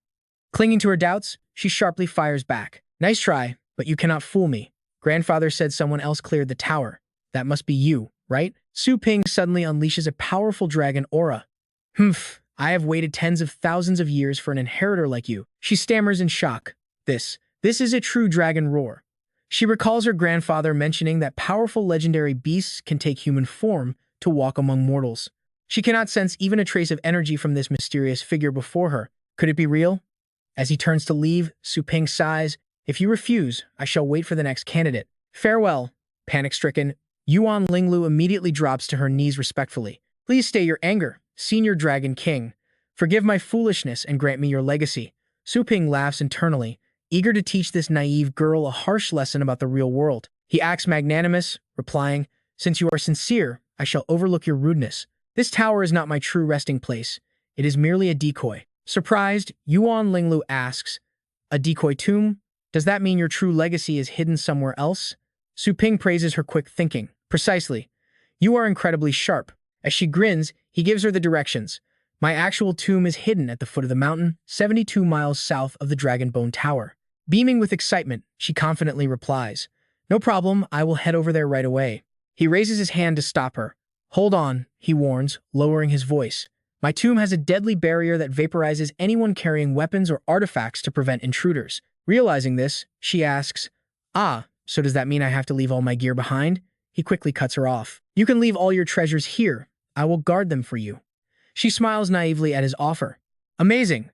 Clinging to her doubts, she sharply fires back. Nice try, but you cannot fool me. Grandfather said someone else cleared the tower. that must be you, right? Su Ping suddenly unleashes a powerful dragon aura. Humph, I have waited tens of thousands of years for an inheritor like you. She stammers in shock. This is a true dragon roar. She recalls her grandfather mentioning that powerful legendary beasts can take human form to walk among mortals. She cannot sense even a trace of energy from this mysterious figure before her. Could it be real? As he turns to leave, Su Ping sighs, "If you refuse, I shall wait for the next candidate. Farewell." Panic-stricken, Yuan Linglu immediately drops to her knees respectfully. "Please stay your anger, Senior Dragon King. Forgive my foolishness and grant me your legacy." Su Ping laughs internally, eager to teach this naive girl a harsh lesson about the real world. He acts magnanimous, replying, "Since you are sincere, I shall overlook your rudeness. This tower is not my true resting place. It is merely a decoy." Surprised, Yuan Linglu asks, "A decoy tomb? Does that mean your true legacy is hidden somewhere else?" Su Ping praises her quick thinking. "Precisely. You are incredibly sharp." As she grins, he gives her the directions. "My actual tomb is hidden at the foot of the mountain, 72 miles south of the Dragon Bone Tower." Beaming with excitement, she confidently replies, "No problem, I will head over there right away." He raises his hand to stop her. "Hold on," he warns, lowering his voice. "My tomb has a deadly barrier that vaporizes anyone carrying weapons or artifacts to prevent intruders." Realizing this, she asks, "Ah, so does that mean I have to leave all my gear behind?" He quickly cuts her off. "You can leave all your treasures here. I will guard them for you." She smiles naively at his offer. "Amazing.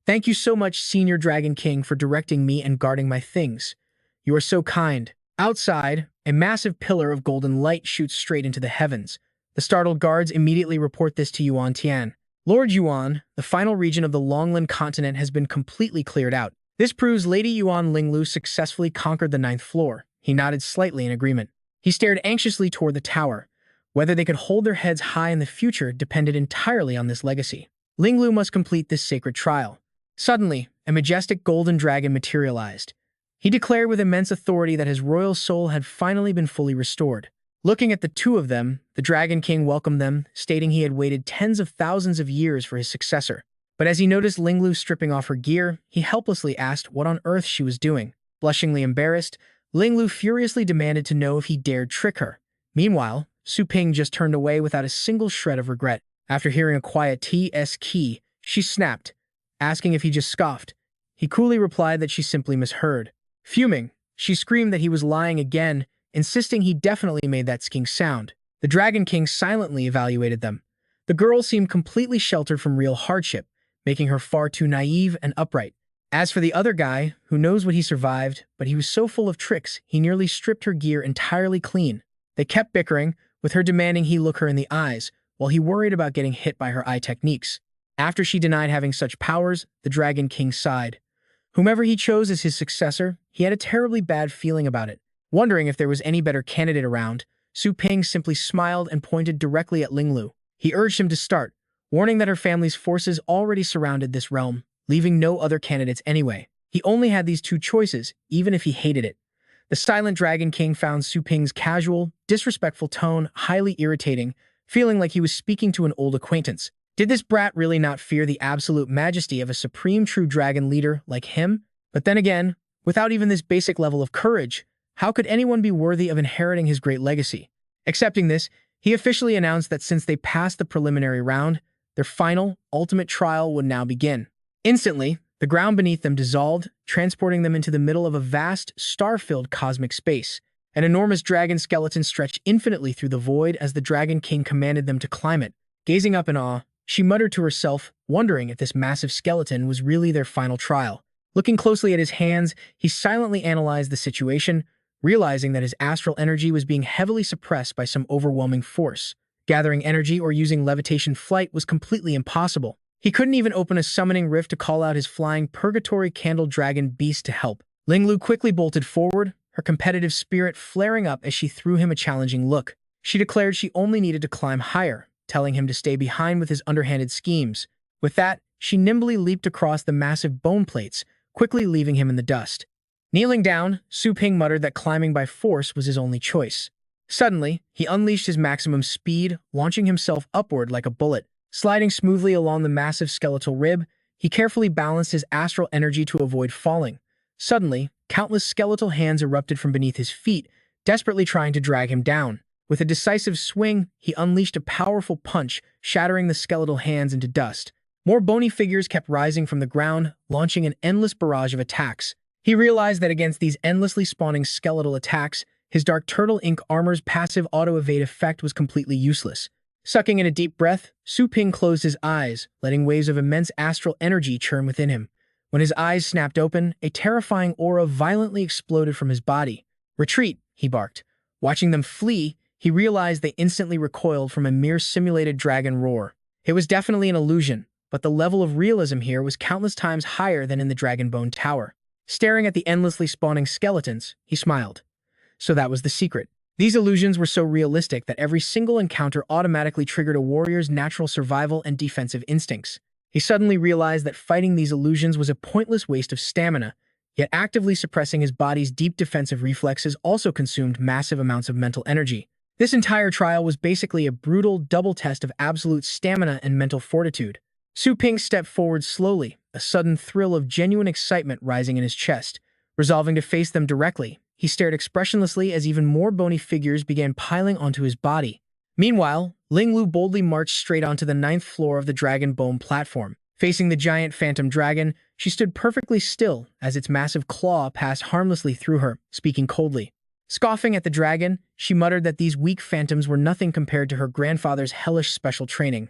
Thank you so much, Senior Dragon King, for directing me and guarding my things. You are so kind." Outside, a massive pillar of golden light shoots straight into the heavens. The startled guards immediately report this to Yuan Tian. "Lord Yuan, the final region of the Longland continent has been completely cleared out. This proves Lady Yuan Linglu successfully conquered the 9th floor." He nodded slightly in agreement. He stared anxiously toward the tower. Whether they could hold their heads high in the future depended entirely on this legacy. Linglu must complete this sacred trial. Suddenly, a majestic golden dragon materialized. He declared with immense authority that his royal soul had finally been fully restored. Looking at the two of them, the Dragon King welcomed them, stating he had waited tens of thousands of years for his successor. But as he noticed Linglu stripping off her gear, he helplessly asked what on earth she was doing. Blushingly embarrassed, Linglu furiously demanded to know if he dared trick her. Meanwhile, Su Ping just turned away without a single shred of regret. After hearing a quiet "T.S. key," she snapped, asking if he just scoffed. He coolly replied that she simply misheard. Fuming, she screamed that he was lying again, insisting he definitely made that sking sound. The Dragon King silently evaluated them. The girl seemed completely sheltered from real hardship, making her far too naive and upright. As for the other guy, who knows what he survived, but he was so full of tricks, he nearly stripped her gear entirely clean. They kept bickering, with her demanding he look her in the eyes, while he worried about getting hit by her eye techniques. After she denied having such powers, the Dragon King sighed. Whomever he chose as his successor, he had a terribly bad feeling about it. Wondering if there was any better candidate around, Su Ping simply smiled and pointed directly at Linglu. He urged him to start, warning that her family's forces already surrounded this realm, leaving no other candidates anyway. He only had these two choices, even if he hated it. The silent Dragon King found Su Ping's casual, disrespectful tone highly irritating, feeling like he was speaking to an old acquaintance. Did this brat really not fear the absolute majesty of a supreme true dragon leader like him? But then again, without even this basic level of courage, how could anyone be worthy of inheriting his great legacy? Accepting this, he officially announced that since they passed the preliminary round, their final, ultimate trial would now begin. Instantly, the ground beneath them dissolved, transporting them into the middle of a vast, star-filled cosmic space. An enormous dragon skeleton stretched infinitely through the void as the Dragon King commanded them to climb it. Gazing up in awe, she muttered to herself, wondering if this massive skeleton was really their final trial. Looking closely at his hands, he silently analyzed the situation, realizing that his astral energy was being heavily suppressed by some overwhelming force. Gathering energy or using levitation flight was completely impossible. He couldn't even open a summoning rift to call out his flying purgatory candle dragon beast to help. Linglu quickly bolted forward, her competitive spirit flaring up as she threw him a challenging look. She declared she only needed to climb higher, telling him to stay behind with his underhanded schemes. With that, she nimbly leaped across the massive bone plates, quickly leaving him in the dust. Kneeling down, Su Ping muttered that climbing by force was his only choice. Suddenly, he unleashed his maximum speed, launching himself upward like a bullet. Sliding smoothly along the massive skeletal rib, he carefully balanced his astral energy to avoid falling. Suddenly, countless skeletal hands erupted from beneath his feet, desperately trying to drag him down. With a decisive swing, he unleashed a powerful punch, shattering the skeletal hands into dust. More bony figures kept rising from the ground, launching an endless barrage of attacks. He realized that against these endlessly spawning skeletal attacks, his Dark Turtle Ink armor's passive auto-evade effect was completely useless. Sucking in a deep breath, Su Ping closed his eyes, letting waves of immense astral energy churn within him. When his eyes snapped open, a terrifying aura violently exploded from his body. "Retreat," he barked. Watching them flee, he realized they instantly recoiled from a mere simulated dragon roar. It was definitely an illusion, but the level of realism here was countless times higher than in the Dragonbone Tower. Staring at the endlessly spawning skeletons, he smiled. So that was the secret. These illusions were so realistic that every single encounter automatically triggered a warrior's natural survival and defensive instincts. He suddenly realized that fighting these illusions was a pointless waste of stamina, yet actively suppressing his body's deep defensive reflexes also consumed massive amounts of mental energy. This entire trial was basically a brutal double test of absolute stamina and mental fortitude. Su Ping stepped forward slowly, a sudden thrill of genuine excitement rising in his chest. Resolving to face them directly, he stared expressionlessly as even more bony figures began piling onto his body. Meanwhile, Ling Lu boldly marched straight onto the 9th floor of the Dragonbone platform. Facing the giant phantom dragon, she stood perfectly still as its massive claw passed harmlessly through her, speaking coldly. Scoffing at the dragon, she muttered that these weak phantoms were nothing compared to her grandfather's hellish special training.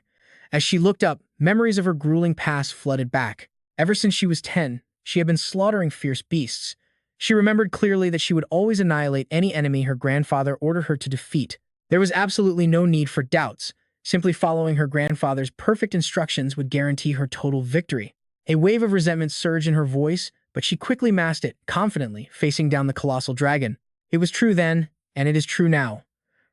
As she looked up, memories of her grueling past flooded back. Ever since she was 10, she had been slaughtering fierce beasts. She remembered clearly that she would always annihilate any enemy her grandfather ordered her to defeat. There was absolutely no need for doubts. Simply following her grandfather's perfect instructions would guarantee her total victory. A wave of resentment surged in her voice, but she quickly masked it, confidently, facing down the colossal dragon. It was true then, and it is true now.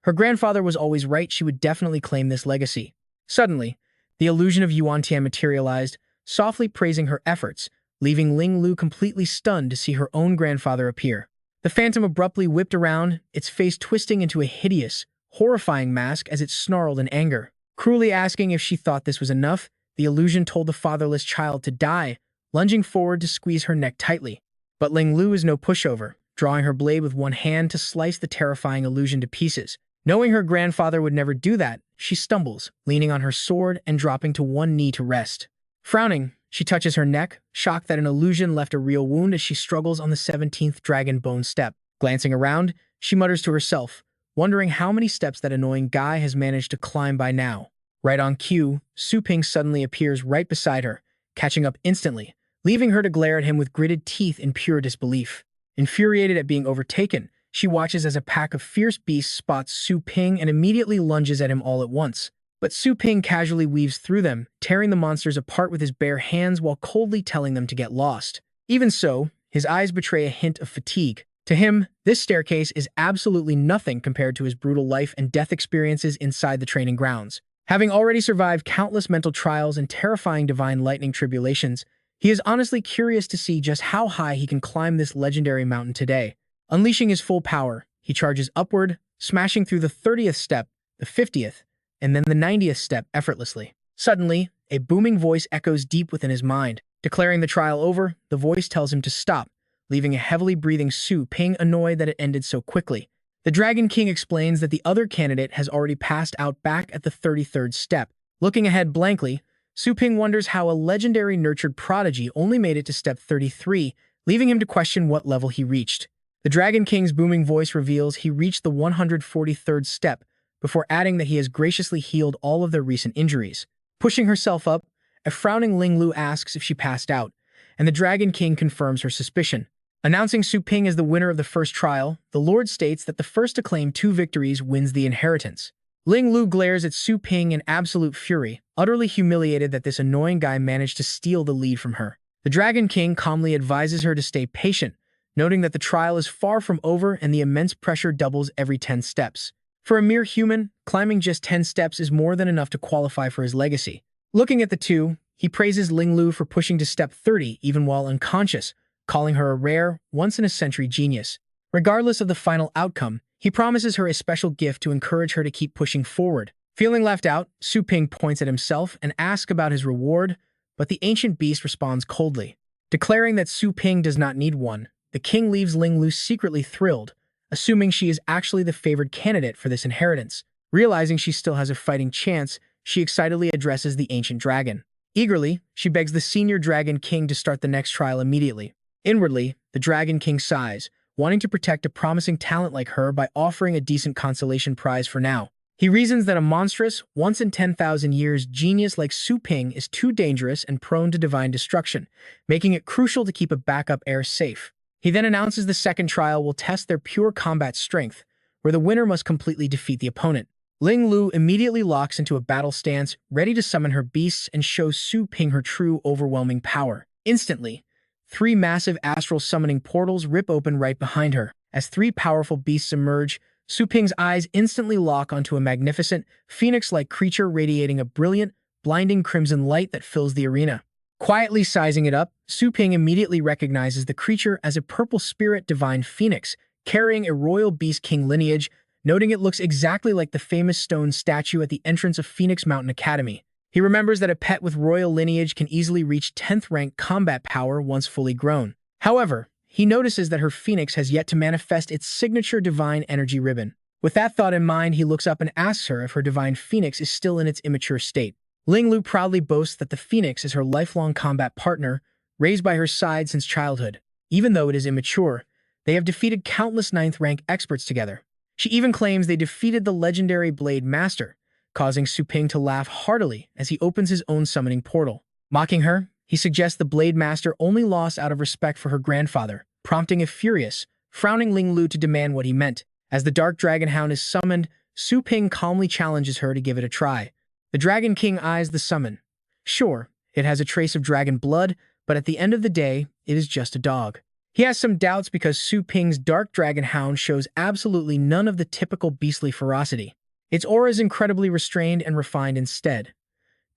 Her grandfather was always right. She would definitely claim this legacy. Suddenly, the illusion of Yuan Tian materialized, softly praising her efforts, leaving Ling Lu completely stunned to see her own grandfather appear. The phantom abruptly whipped around, its face twisting into a hideous, horrifying mask as it snarled in anger. Cruelly asking if she thought this was enough, the illusion told the fatherless child to die, lunging forward to squeeze her neck tightly. But Ling Lu is no pushover, drawing her blade with one hand to slice the terrifying illusion to pieces. Knowing her grandfather would never do that, she stumbles, leaning on her sword and dropping to one knee to rest. Frowning, she touches her neck, shocked that an illusion left a real wound as she struggles on the 17th Dragonbone step. Glancing around, she mutters to herself, wondering how many steps that annoying guy has managed to climb by now. Right on cue, Su Ping suddenly appears right beside her, catching up instantly, leaving her to glare at him with gritted teeth in pure disbelief. Infuriated at being overtaken, she watches as a pack of fierce beasts spots Su Ping and immediately lunges at him all at once. But Su Ping casually weaves through them, tearing the monsters apart with his bare hands while coldly telling them to get lost. Even so, his eyes betray a hint of fatigue. To him, this staircase is absolutely nothing compared to his brutal life and death experiences inside the training grounds. Having already survived countless mental trials and terrifying divine lightning tribulations, he is honestly curious to see just how high he can climb this legendary mountain today. Unleashing his full power, he charges upward, smashing through the 30th step, the 50th, and then the 90th step effortlessly. Suddenly, a booming voice echoes deep within his mind. Declaring the trial over, the voice tells him to stop, leaving a heavily breathing Su Ping annoyed that it ended so quickly. The Dragon King explains that the other candidate has already passed out back at the 33rd step. Looking ahead blankly, Su Ping wonders how a legendary nurtured prodigy only made it to step 33, leaving him to question what level he reached. The Dragon King's booming voice reveals he reached the 143rd step, before adding that he has graciously healed all of their recent injuries. Pushing herself up, a frowning Ling Lu asks if she passed out, and the Dragon King confirms her suspicion. Announcing Su Ping as the winner of the first trial, the Lord states that the first to claim 2 victories wins the inheritance. Ling Lu glares at Su Ping in absolute fury, utterly humiliated that this annoying guy managed to steal the lead from her. The Dragon King calmly advises her to stay patient, noting that the trial is far from over and the immense pressure doubles every 10 steps. For a mere human, climbing just 10 steps is more than enough to qualify for his legacy. Looking at the two, he praises Ling Lu for pushing to step 30 even while unconscious, calling her a rare, once-in-a-century genius. Regardless of the final outcome, he promises her a special gift to encourage her to keep pushing forward. Feeling left out, Su Ping points at himself and asks about his reward, but the ancient beast responds coldly. Declaring that Su Ping does not need one, the king leaves Ling Lu secretly thrilled, assuming she is actually the favored candidate for this inheritance. Realizing she still has a fighting chance, she excitedly addresses the ancient dragon. Eagerly, she begs the senior Dragon King to start the next trial immediately. Inwardly, the Dragon King sighs, wanting to protect a promising talent like her by offering a decent consolation prize for now. He reasons that a monstrous, once-in-10,000 years genius like Su Ping is too dangerous and prone to divine destruction, making it crucial to keep a backup heir safe. He then announces the second trial will test their pure combat strength, where the winner must completely defeat the opponent. Ling Lu immediately locks into a battle stance, ready to summon her beasts and show Su Ping her true, overwhelming power. Instantly, 3 massive astral summoning portals rip open right behind her. As 3 powerful beasts emerge, Su Ping's eyes instantly lock onto a magnificent, phoenix-like creature radiating a brilliant, blinding crimson light that fills the arena. Quietly sizing it up, Su Ping immediately recognizes the creature as a purple spirit divine phoenix, carrying a royal beast king lineage, noting it looks exactly like the famous stone statue at the entrance of Phoenix Mountain Academy. He remembers that a pet with royal lineage can easily reach 10th rank combat power once fully grown. However, he notices that her phoenix has yet to manifest its signature divine energy ribbon. With that thought in mind, he looks up and asks her if her divine phoenix is still in its immature state. Ling Lu proudly boasts that the phoenix is her lifelong combat partner, raised by her side since childhood. Even though it is immature, they have defeated countless 9th rank experts together. She even claims they defeated the legendary Blade Master, causing Su Ping to laugh heartily as he opens his own summoning portal. Mocking her, he suggests the Blade Master only lost out of respect for her grandfather, prompting a furious, frowning Ling Lu to demand what he meant. As the Dark Dragon Hound is summoned, Su Ping calmly challenges her to give it a try. The Dragon King eyes the summon. Sure, it has a trace of dragon blood, but at the end of the day, it is just a dog. He has some doubts because Su Ping's Dark Dragon Hound shows absolutely none of the typical beastly ferocity. Its aura is incredibly restrained and refined instead.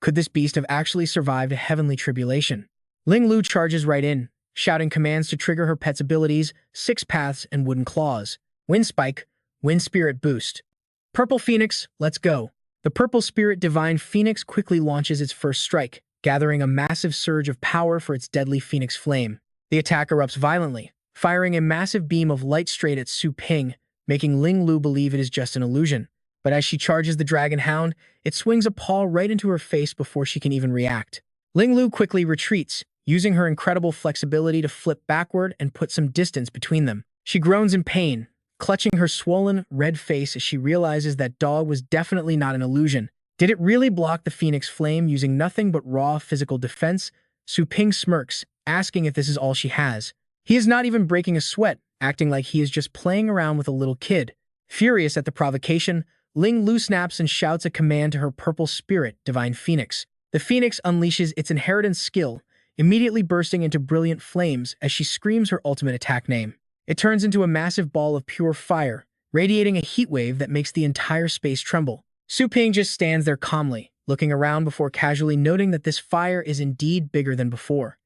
Could this beast have actually survived a heavenly tribulation? Ling Lu charges right in, shouting commands to trigger her pet's abilities, 6 Paths and Wooden Claws. Wind Spike, Wind Spirit Boost. Purple Phoenix, let's go. The Purple Spirit Divine Phoenix quickly launches its first strike, gathering a massive surge of power for its deadly Phoenix Flame. The attack erupts violently, firing a massive beam of light straight at Su Ping, making Ling Lu believe it is just an illusion. But as she charges the Dragon Hound, it swings a paw right into her face before she can even react. Ling Lu quickly retreats, using her incredible flexibility to flip backward and put some distance between them. She groans in pain, clutching her swollen, red face as she realizes that dog was definitely not an illusion. Did it really block the Phoenix Flame using nothing but raw physical defense? Su Ping smirks, asking if this is all she has. He is not even breaking a sweat, acting like he is just playing around with a little kid. Furious at the provocation, Ling Lu snaps and shouts a command to her purple spirit, Divine Phoenix. The Phoenix unleashes its inheritance skill, immediately bursting into brilliant flames as she screams her ultimate attack name. It turns into a massive ball of pure fire, radiating a heat wave that makes the entire space tremble. Su Ping just stands there calmly, looking around before casually noting that this fire is indeed bigger than before.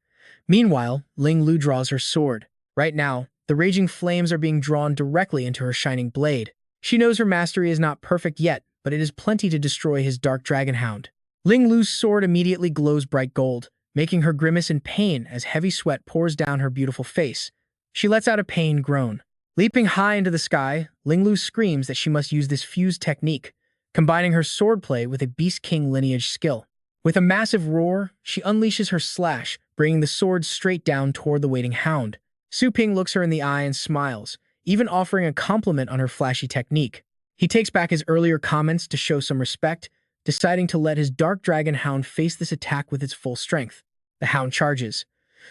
Meanwhile, Ling Lu draws her sword. Right now, the raging flames are being drawn directly into her shining blade. She knows her mastery is not perfect yet, but it is plenty to destroy his Dark Dragon Hound. Ling Lu's sword immediately glows bright gold, making her grimace in pain as heavy sweat pours down her beautiful face. She lets out a pained groan. Leaping high into the sky, Ling Lu screams that she must use this fused technique, combining her swordplay with a Beast King lineage skill. With a massive roar, she unleashes her slash, bringing the sword straight down toward the waiting hound. Su Ping looks her in the eye and smiles, even offering a compliment on her flashy technique. He takes back his earlier comments to show some respect, deciding to let his Dark Dragon Hound face this attack with its full strength. The hound charges.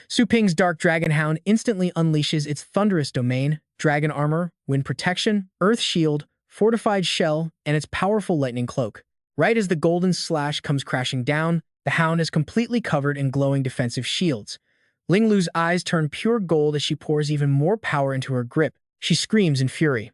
Su Ping's Dark Dragon Hound instantly unleashes its thunderous domain, dragon armor, wind protection, earth shield, fortified shell, and its powerful lightning cloak. Right as the golden slash comes crashing down, the hound is completely covered in glowing defensive shields. Ling Lu's eyes turn pure gold as she pours even more power into her grip. She screams in fury.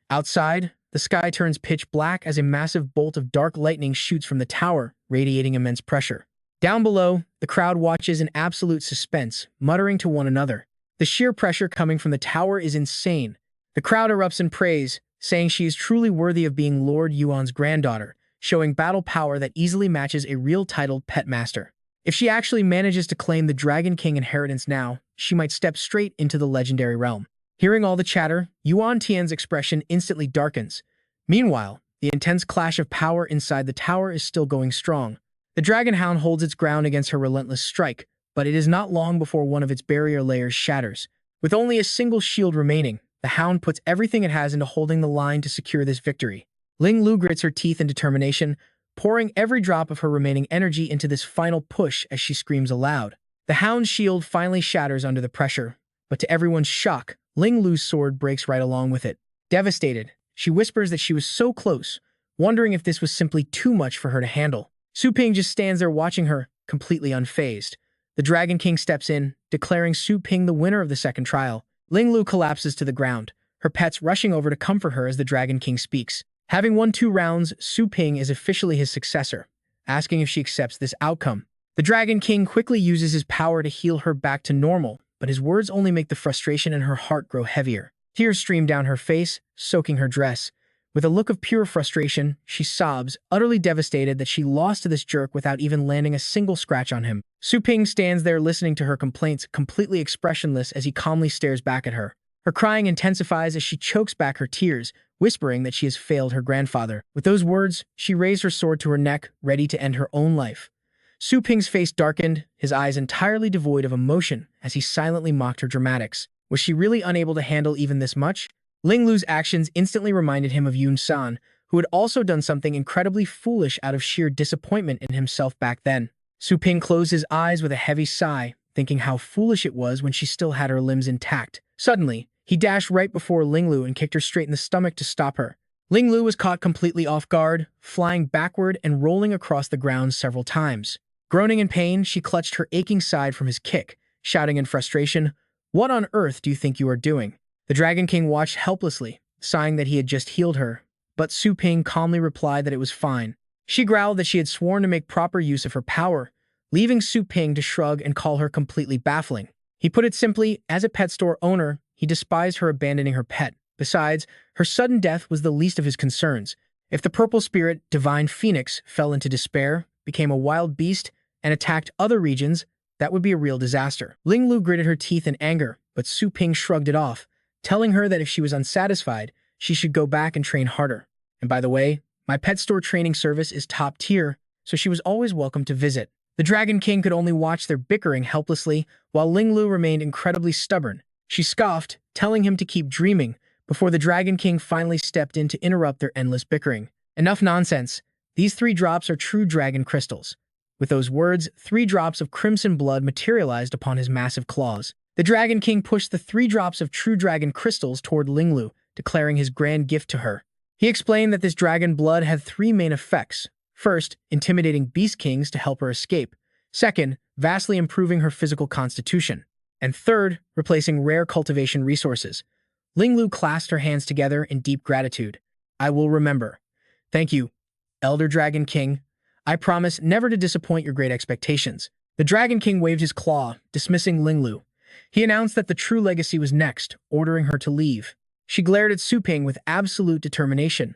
Outside, the sky turns pitch black as a massive bolt of dark lightning shoots from the tower, radiating immense pressure. Down below, the crowd watches in absolute suspense, muttering to one another. The sheer pressure coming from the tower is insane. The crowd erupts in praise, saying she is truly worthy of being Lord Yuan's granddaughter, showing battle power that easily matches a real titled pet master. If she actually manages to claim the Dragon King inheritance now, she might step straight into the legendary realm. Hearing all the chatter, Yuan Tian's expression instantly darkens. Meanwhile, the intense clash of power inside the tower is still going strong. The Dragon Hound holds its ground against her relentless strike, but it is not long before one of its barrier layers shatters. With only a single shield remaining, the Hound puts everything it has into holding the line to secure this victory. Ling Lu grits her teeth in determination, pouring every drop of her remaining energy into this final push as she screams aloud. The Hound's shield finally shatters under the pressure, but to everyone's shock, Ling Lu's sword breaks right along with it. Devastated, she whispers that she was so close, wondering if this was simply too much for her to handle. Su Ping just stands there watching her, completely unfazed. The Dragon King steps in, declaring Su Ping the winner of the second trial. Ling Lu collapses to the ground, her pets rushing over to comfort her as the Dragon King speaks. Having won 2 rounds, Su Ping is officially his successor, asking if she accepts this outcome. The Dragon King quickly uses his power to heal her back to normal, but his words only make the frustration in her heart grow heavier. Tears stream down her face, soaking her dress. With a look of pure frustration, she sobs, utterly devastated that she lost to this jerk without even landing a single scratch on him. Su Ping stands there listening to her complaints, completely expressionless as he calmly stares back at her. Her crying intensifies as she chokes back her tears, whispering that she has failed her grandfather. With those words, she raised her sword to her neck, ready to end her own life. Su Ping's face darkened, his eyes entirely devoid of emotion, as he silently mocked her dramatics. Was she really unable to handle even this much? Ling Lu's actions instantly reminded him of Yun San, who had also done something incredibly foolish out of sheer disappointment in himself back then. Su Ping closed his eyes with a heavy sigh, thinking how foolish it was when she still had her limbs intact. Suddenly, he dashed right before Ling Lu and kicked her straight in the stomach to stop her. Ling Lu was caught completely off guard, flying backward and rolling across the ground several times. Groaning in pain, she clutched her aching side from his kick, shouting in frustration, "What on earth do you think you are doing?" The Dragon King watched helplessly, sighing that he had just healed her, but Su Ping calmly replied that it was fine. She growled that she had sworn to make proper use of her power, leaving Su Ping to shrug and call her completely baffling. He put it simply, as a pet store owner, he despised her abandoning her pet. Besides, her sudden death was the least of his concerns. If the purple spirit, Divine Phoenix, fell into despair, became a wild beast, and attacked other regions, that would be a real disaster. Ling Lu gritted her teeth in anger, but Su Ping shrugged it off, telling her that if she was unsatisfied, she should go back and train harder. And by the way, my pet store training service is top tier, so she was always welcome to visit. The Dragon King could only watch their bickering helplessly, while Ling Lu remained incredibly stubborn. She scoffed, telling him to keep dreaming, before the Dragon King finally stepped in to interrupt their endless bickering. Enough nonsense. These 3 drops are true dragon crystals. With those words, 3 drops of crimson blood materialized upon his massive claws. The Dragon King pushed the 3 drops of true dragon crystals toward Ling Lu, declaring his grand gift to her. He explained that this dragon blood had 3 main effects. First, intimidating beast kings to help her escape. Second, vastly improving her physical constitution. And third, replacing rare cultivation resources. Ling Lu clasped her hands together in deep gratitude. "I will remember. Thank you, Elder Dragon King. I promise never to disappoint your great expectations." The Dragon King waved his claw, dismissing Ling Lu. He announced that the true legacy was next, ordering her to leave. She glared at Su Ping with absolute determination.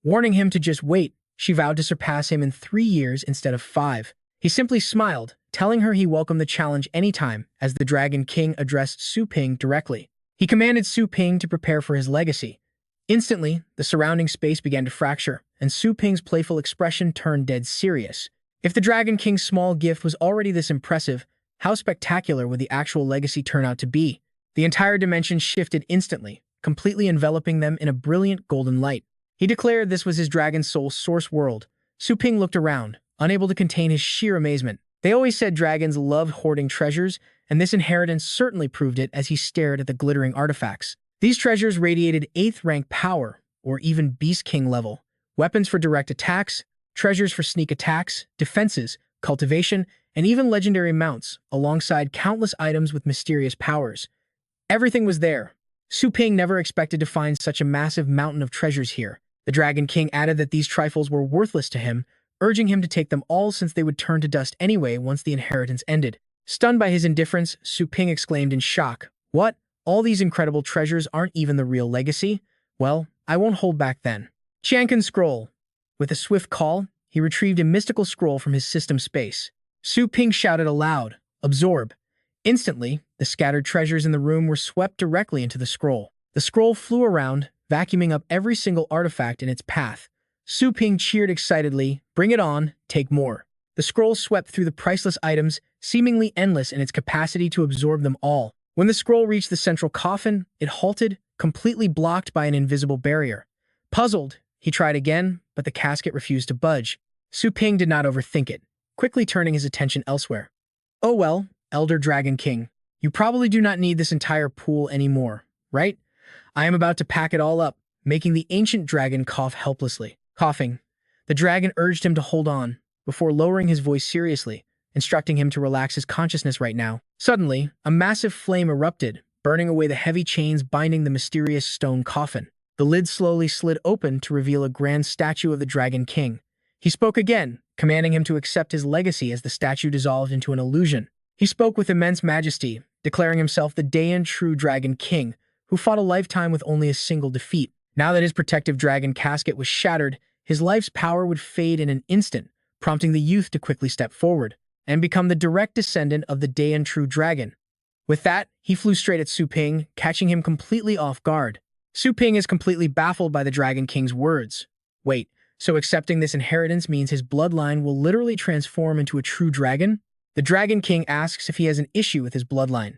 Warning him to just wait, she vowed to surpass him in 3 years instead of 5. He simply smiled, telling her he welcomed the challenge anytime, as the Dragon King addressed Su Ping directly. He commanded Su Ping to prepare for his legacy. Instantly, the surrounding space began to fracture, and Su Ping's playful expression turned dead serious. If the Dragon King's small gift was already this impressive, how spectacular would the actual legacy turn out to be? The entire dimension shifted instantly, completely enveloping them in a brilliant golden light. He declared this was his Dragon Soul source world. Su Ping looked around, unable to contain his sheer amazement. They always said dragons loved hoarding treasures, and this inheritance certainly proved it as he stared at the glittering artifacts. These treasures radiated 8th rank power, or even Beast King level, weapons for direct attacks, treasures for sneak attacks, defenses, cultivation, and even legendary mounts, alongside countless items with mysterious powers. Everything was there. Su Ping never expected to find such a massive mountain of treasures here. The Dragon King added that these trifles were worthless to him, urging him to take them all since they would turn to dust anyway once the inheritance ended. Stunned by his indifference, Su Ping exclaimed in shock, "What? All these incredible treasures aren't even the real legacy? Well, I won't hold back then." Chankin scroll. With a swift call, he retrieved a mystical scroll from his system space. Su Ping shouted aloud, "Absorb." Instantly, the scattered treasures in the room were swept directly into the scroll. The scroll flew around, vacuuming up every single artifact in its path. Su Ping cheered excitedly, "Bring it on, take more." The scroll swept through the priceless items, seemingly endless in its capacity to absorb them all. When the scroll reached the central coffin, it halted, completely blocked by an invisible barrier. Puzzled, he tried again, but the casket refused to budge. Su Ping did not overthink it, quickly turning his attention elsewhere. "Oh well, Elder Dragon King, you probably do not need this entire pool anymore, right? I am about to pack it all up," making the ancient dragon cough helplessly. Coughing, the dragon urged him to hold on, before lowering his voice seriously, instructing him to relax his consciousness right now. Suddenly, a massive flame erupted, burning away the heavy chains binding the mysterious stone coffin. The lid slowly slid open to reveal a grand statue of the Dragon King. He spoke again, commanding him to accept his legacy as the statue dissolved into an illusion. He spoke with immense majesty, declaring himself the Daean True Dragon King, who fought a lifetime with only a single defeat. Now that his protective dragon casket was shattered, his life's power would fade in an instant, prompting the youth to quickly step forward and become the direct descendant of the Daean True Dragon. With that, he flew straight at Su Ping, catching him completely off guard. Su Ping is completely baffled by the Dragon King's words. Wait, so accepting this inheritance means his bloodline will literally transform into a true dragon? The Dragon King asks if he has an issue with his bloodline.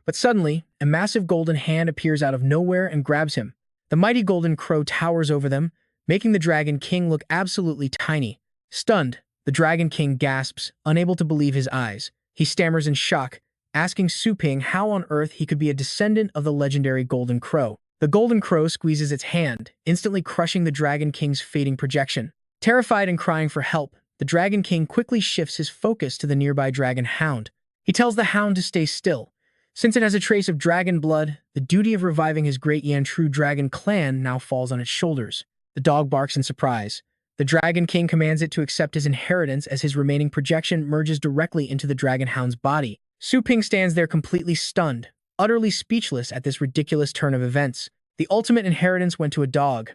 But suddenly, a massive golden hand appears out of nowhere and grabs him. The mighty golden crow towers over them, making the Dragon King look absolutely tiny. Stunned, the Dragon King gasps, unable to believe his eyes. He stammers in shock, asking Su Ping how on earth he could be a descendant of the legendary Golden Crow. The Golden Crow squeezes its hand, instantly crushing the Dragon King's fading projection. Terrified and crying for help, the Dragon King quickly shifts his focus to the nearby Dragon Hound. He tells the Hound to stay still. Since it has a trace of dragon blood, the duty of reviving his great Yan True Dragon clan now falls on its shoulders. The dog barks in surprise. The Dragon King commands it to accept his inheritance as his remaining projection merges directly into the Dragon Hound's body. Su Ping stands there completely stunned, utterly speechless at this ridiculous turn of events. The ultimate inheritance went to a dog.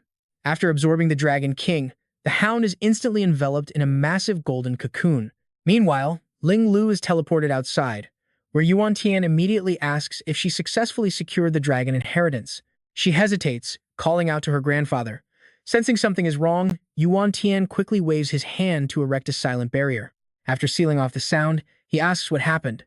After absorbing the Dragon King, the Hound is instantly enveloped in a massive golden cocoon. Meanwhile, Ling Lu is teleported outside, where Yuan Tian immediately asks if she successfully secured the dragon inheritance. She hesitates, calling out to her grandfather. Sensing something is wrong, Yuan Tian quickly waves his hand to erect a silent barrier. After sealing off the sound, he asks what happened.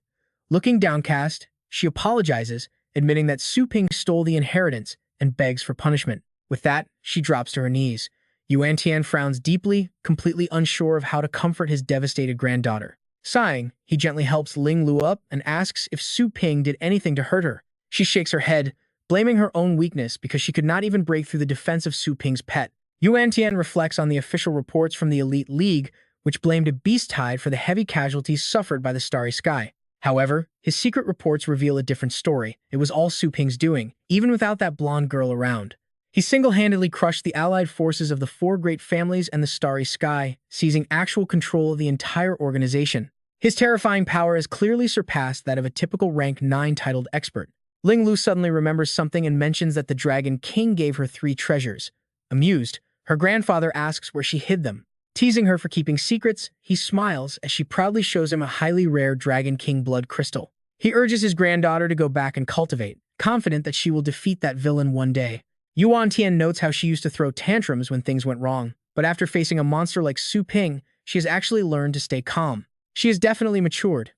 Looking downcast, she apologizes, admitting that Su Ping stole the inheritance and begs for punishment. With that, she drops to her knees. Yuan Tian frowns deeply, completely unsure of how to comfort his devastated granddaughter. Sighing, he gently helps Ling Lu up and asks if Su Ping did anything to hurt her. She shakes her head, blaming her own weakness because she could not even break through the defense of Su Ping's pet. Yuan Tian reflects on the official reports from the Elite League, which blamed a beast tide for the heavy casualties suffered by the Starry Sky. However, his secret reports reveal a different story. It was all Su Ping's doing, even without that blonde girl around. He single-handedly crushed the allied forces of the four great families and the Starry Sky, seizing actual control of the entire organization. His terrifying power has clearly surpassed that of a typical rank 9 titled expert. Ling Lu suddenly remembers something and mentions that the Dragon King gave her 3 treasures. Amused, her grandfather asks where she hid them. Teasing her for keeping secrets, he smiles as she proudly shows him a highly rare Dragon King blood crystal. He urges his granddaughter to go back and cultivate, confident that she will defeat that villain one day. Yuan Tian notes how she used to throw tantrums when things went wrong, but after facing a monster like Su Ping, she has actually learned to stay calm. She has definitely matured.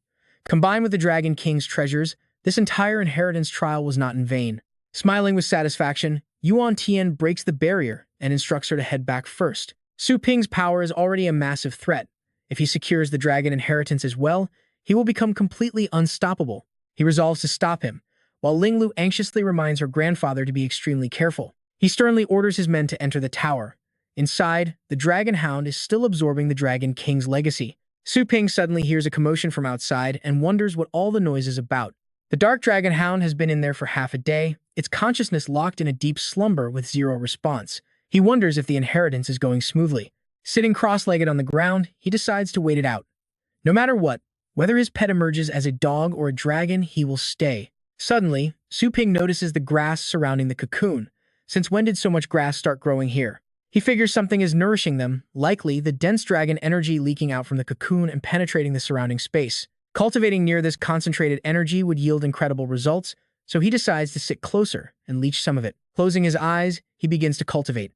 Combined with the Dragon King's treasures, this entire inheritance trial was not in vain. Smiling with satisfaction, Yuan Tian breaks the barrier and instructs her to head back first. Su Ping's power is already a massive threat. If he secures the dragon inheritance as well, he will become completely unstoppable. He resolves to stop him, while Ling Lu anxiously reminds her grandfather to be extremely careful. He sternly orders his men to enter the tower. Inside, the Dragon Hound is still absorbing the Dragon King's legacy. Su Ping suddenly hears a commotion from outside and wonders what all the noise is about. The Dark Dragon Hound has been in there for half a day, its consciousness locked in a deep slumber with zero response. He wonders if the inheritance is going smoothly. Sitting cross-legged on the ground, he decides to wait it out. No matter what, whether his pet emerges as a dog or a dragon, he will stay. Suddenly, Su Ping notices the grass surrounding the cocoon. Since when did so much grass start growing here? He figures something is nourishing them, likely the dense dragon energy leaking out from the cocoon and penetrating the surrounding space. Cultivating near this concentrated energy would yield incredible results, so he decides to sit closer and leech some of it. Closing his eyes, he begins to cultivate.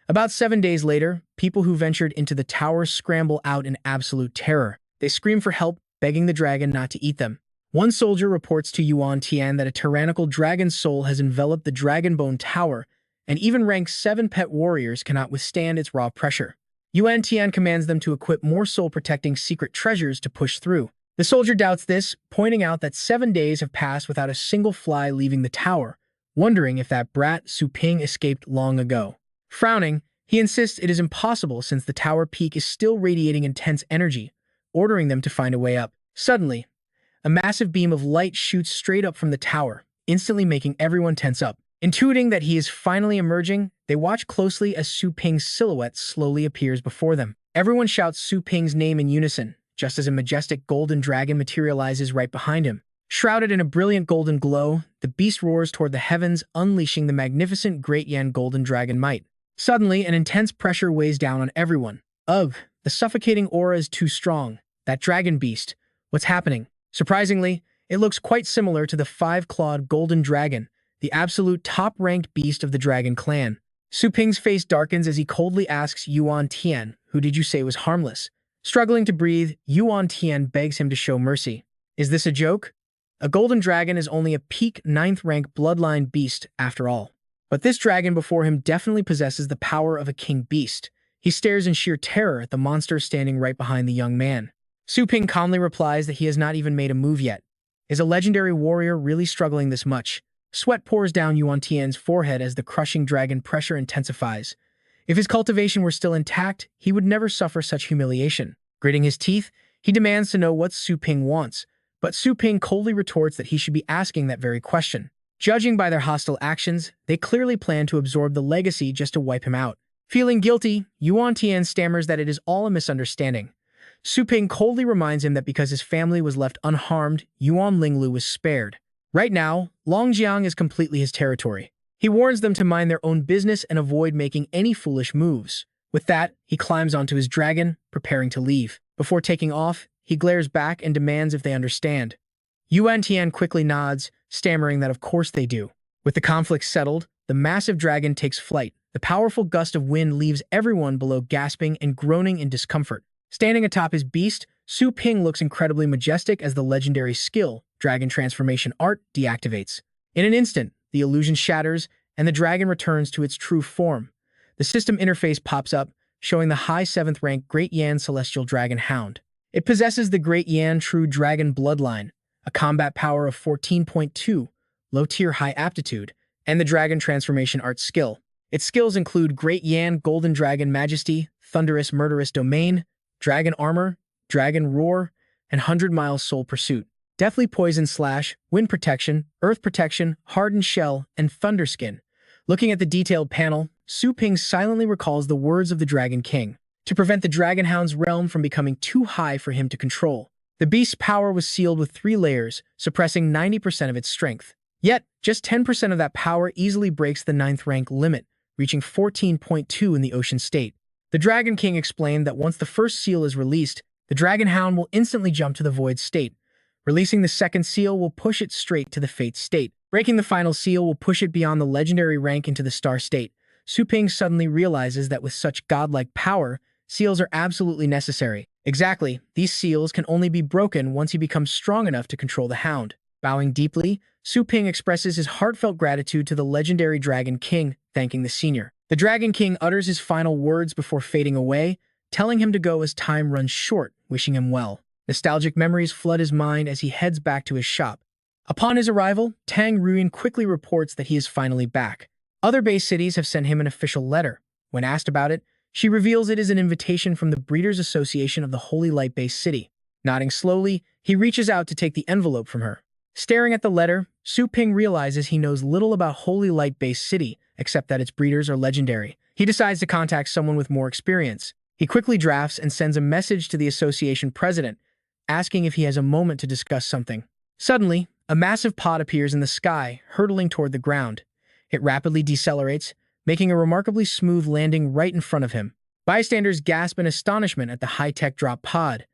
About 7 days later, people who ventured into the tower scramble out in absolute terror. They scream for help, begging the dragon not to eat them. One soldier reports to Yuan Tian that a tyrannical dragon's soul has enveloped the Dragonbone Tower, and even rank 7 pet warriors cannot withstand its raw pressure. Yuan Tian commands them to equip more soul-protecting secret treasures to push through. The soldier doubts this, pointing out that 7 days have passed without a single fly leaving the tower, wondering if that brat Su Ping escaped long ago. Frowning, he insists it is impossible since the tower peak is still radiating intense energy, ordering them to find a way up. Suddenly, a massive beam of light shoots straight up from the tower, instantly making everyone tense up. Intuiting that he is finally emerging, they watch closely as Su Ping's silhouette slowly appears before them. Everyone shouts Su Ping's name in unison, just as a majestic golden dragon materializes right behind him. Shrouded in a brilliant golden glow, the beast roars toward the heavens, unleashing the magnificent Great Yan Golden Dragon might. Suddenly, an intense pressure weighs down on everyone. Ugh, the suffocating aura is too strong. That dragon beast. What's happening? Surprisingly, it looks quite similar to the 5-clawed golden dragon, the absolute top-ranked beast of the dragon clan. Su Ping's face darkens as he coldly asks Yuan Tian, who did you say was harmless? Struggling to breathe, Yuan Tian begs him to show mercy. Is this a joke? A golden dragon is only a peak 9th-rank bloodline beast after all. But this dragon before him definitely possesses the power of a king beast. He stares in sheer terror at the monster standing right behind the young man. Su Ping calmly replies that he has not even made a move yet. Is a legendary warrior really struggling this much? Sweat pours down Yuan Tian's forehead as the crushing dragon pressure intensifies. If his cultivation were still intact, he would never suffer such humiliation. Gritting his teeth, he demands to know what Su Ping wants, but Su Ping coldly retorts that he should be asking that very question. Judging by their hostile actions, they clearly plan to absorb the legacy just to wipe him out. Feeling guilty, Yuan Tian stammers that it is all a misunderstanding. Su Ping coldly reminds him that because his family was left unharmed, Yuan Linglu was spared. Right now, Longjiang is completely his territory. He warns them to mind their own business and avoid making any foolish moves. With that, he climbs onto his dragon, preparing to leave. Before taking off, he glares back and demands if they understand. Yuan Tian quickly nods, stammering that of course they do. With the conflict settled, the massive dragon takes flight. The powerful gust of wind leaves everyone below gasping and groaning in discomfort. Standing atop his beast, Su Ping looks incredibly majestic as the legendary skill, Dragon Transformation Art, deactivates. In an instant, the illusion shatters, and the dragon returns to its true form. The system interface pops up, showing the high 7th rank Great Yan Celestial Dragon Hound. It possesses the Great Yan True Dragon Bloodline, a combat power of 14.2, low-tier high aptitude, and the Dragon Transformation Art skill. Its skills include Great Yan Golden Dragon Majesty, Thunderous Murderous Domain, Dragon Armor, Dragon Roar, and 100-Mile Soul Pursuit. Deathly Poison Slash, Wind Protection, Earth Protection, Hardened Shell, and Thunderskin. Looking at the detailed panel, Su Ping silently recalls the words of the Dragon King. To prevent the Dragon Hound's realm from becoming too high for him to control, the beast's power was sealed with 3 layers, suppressing 90% of its strength. Yet, just 10% of that power easily breaks the 9th rank limit, reaching 14.2 in the Ocean State. The Dragon King explained that once the first seal is released, the Dragon Hound will instantly jump to the Void State. Releasing the second seal will push it straight to the Fate State. Breaking the final seal will push it beyond the legendary rank into the Star State. Su Ping suddenly realizes that with such godlike power, seals are absolutely necessary. Exactly, these seals can only be broken once he becomes strong enough to control the Hound. Bowing deeply, Su Ping expresses his heartfelt gratitude to the legendary Dragon King, thanking the senior. The Dragon King utters his final words before fading away, telling him to go as time runs short, wishing him well. Nostalgic memories flood his mind as he heads back to his shop. Upon his arrival, Tang Ruyin quickly reports that he is finally back. Other base cities have sent him an official letter. When asked about it, she reveals it is an invitation from the Breeders' Association of the Holy Light Base City. Nodding slowly, he reaches out to take the envelope from her. Staring at the letter, Su Ping realizes he knows little about Holy Light Base City, except that its breeders are legendary. He decides to contact someone with more experience. He quickly drafts and sends a message to the association president, asking if he has a moment to discuss something. Suddenly, a massive pod appears in the sky, hurtling toward the ground. It rapidly decelerates, making a remarkably smooth landing right in front of him. Bystanders gasp in astonishment at the high-tech drop pod.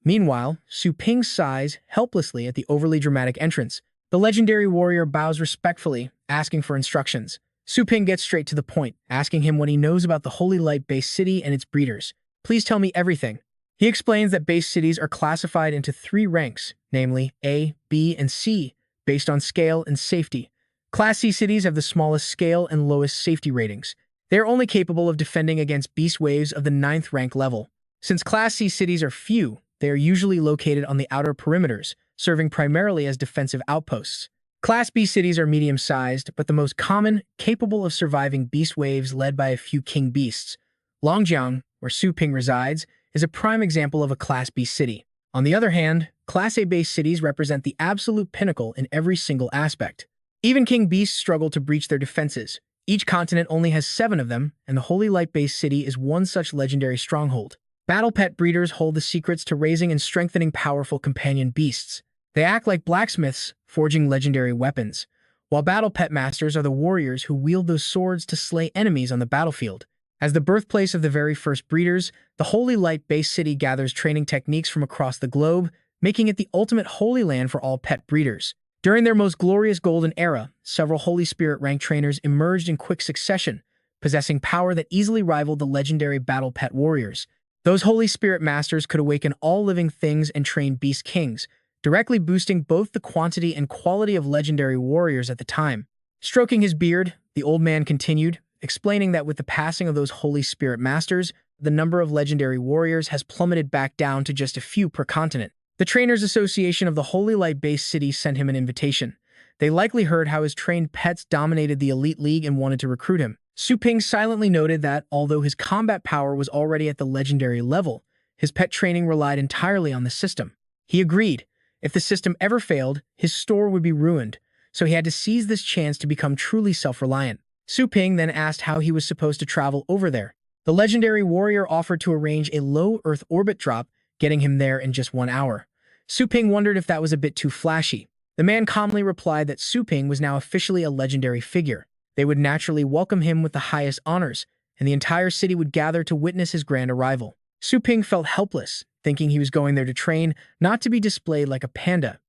Meanwhile, Su Ping sighs helplessly at the overly dramatic entrance. The legendary warrior bows respectfully, asking for instructions. Su Ping gets straight to the point, asking him what he knows about the Holy Light-based city and its breeders. Please tell me everything. He explains that base cities are classified into 3 ranks, namely A, B, and C, based on scale and safety. Class C cities have the smallest scale and lowest safety ratings. They are only capable of defending against beast waves of the 9th rank level. Since Class C cities are few, they are usually located on the outer perimeters, serving primarily as defensive outposts. Class B cities are medium-sized, but the most common, capable of surviving beast waves led by a few king beasts. Longjiang, where Su Ping resides, is a prime example of a Class B city. On the other hand, Class A-based cities represent the absolute pinnacle in every single aspect. Even king beasts struggle to breach their defenses. Each continent only has 7 of them, and the Holy Light-based city is one such legendary stronghold. Battle pet breeders hold the secrets to raising and strengthening powerful companion beasts. They act like blacksmiths, forging legendary weapons, while battle pet masters are the warriors who wield those swords to slay enemies on the battlefield. As the birthplace of the very first breeders, the Holy Light-based city gathers training techniques from across the globe, making it the ultimate holy land for all pet breeders. During their most glorious golden era, several Holy Spirit-ranked trainers emerged in quick succession, possessing power that easily rivaled the legendary battle pet warriors. Those Holy Spirit masters could awaken all living things and train beast kings, directly boosting both the quantity and quality of legendary warriors at the time. Stroking his beard, the old man continued, explaining that with the passing of those Holy Spirit masters, the number of legendary warriors has plummeted back down to just a few per continent. The Trainers Association of the Holy Light-based city sent him an invitation. They likely heard how his trained pets dominated the elite league and wanted to recruit him. Su Ping silently noted that, although his combat power was already at the legendary level, his pet training relied entirely on the system. He agreed. If the system ever failed, his store would be ruined, so he had to seize this chance to become truly self-reliant. Su Ping then asked how he was supposed to travel over there. The legendary warrior offered to arrange a low Earth orbit drop, getting him there in just 1 hour. Su Ping wondered if that was a bit too flashy. The man calmly replied that Su Ping was now officially a legendary figure. They would naturally welcome him with the highest honors, and the entire city would gather to witness his grand arrival. Su Ping felt helpless, thinking he was going there to train, not to be displayed like a panda.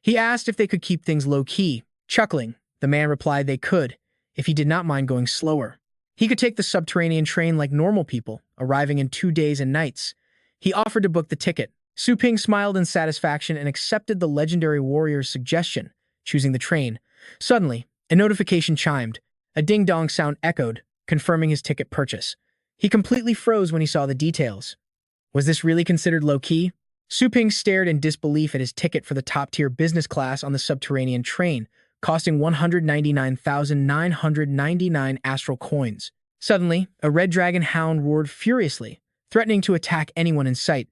He asked if they could keep things low-key. Chuckling, the man replied they could, if he did not mind going slower. He could take the subterranean train like normal people, arriving in 2 days and nights. He offered to book the ticket. Su Ping smiled in satisfaction and accepted the legendary warrior's suggestion, choosing the train. Suddenly, a notification chimed. A ding-dong sound echoed, confirming his ticket purchase. He completely froze when he saw the details. Was this really considered low-key? Su Ping stared in disbelief at his ticket for the top-tier business class on the subterranean train, costing 199,999 astral coins. Suddenly, a red dragon hound roared furiously, threatening to attack anyone in sight.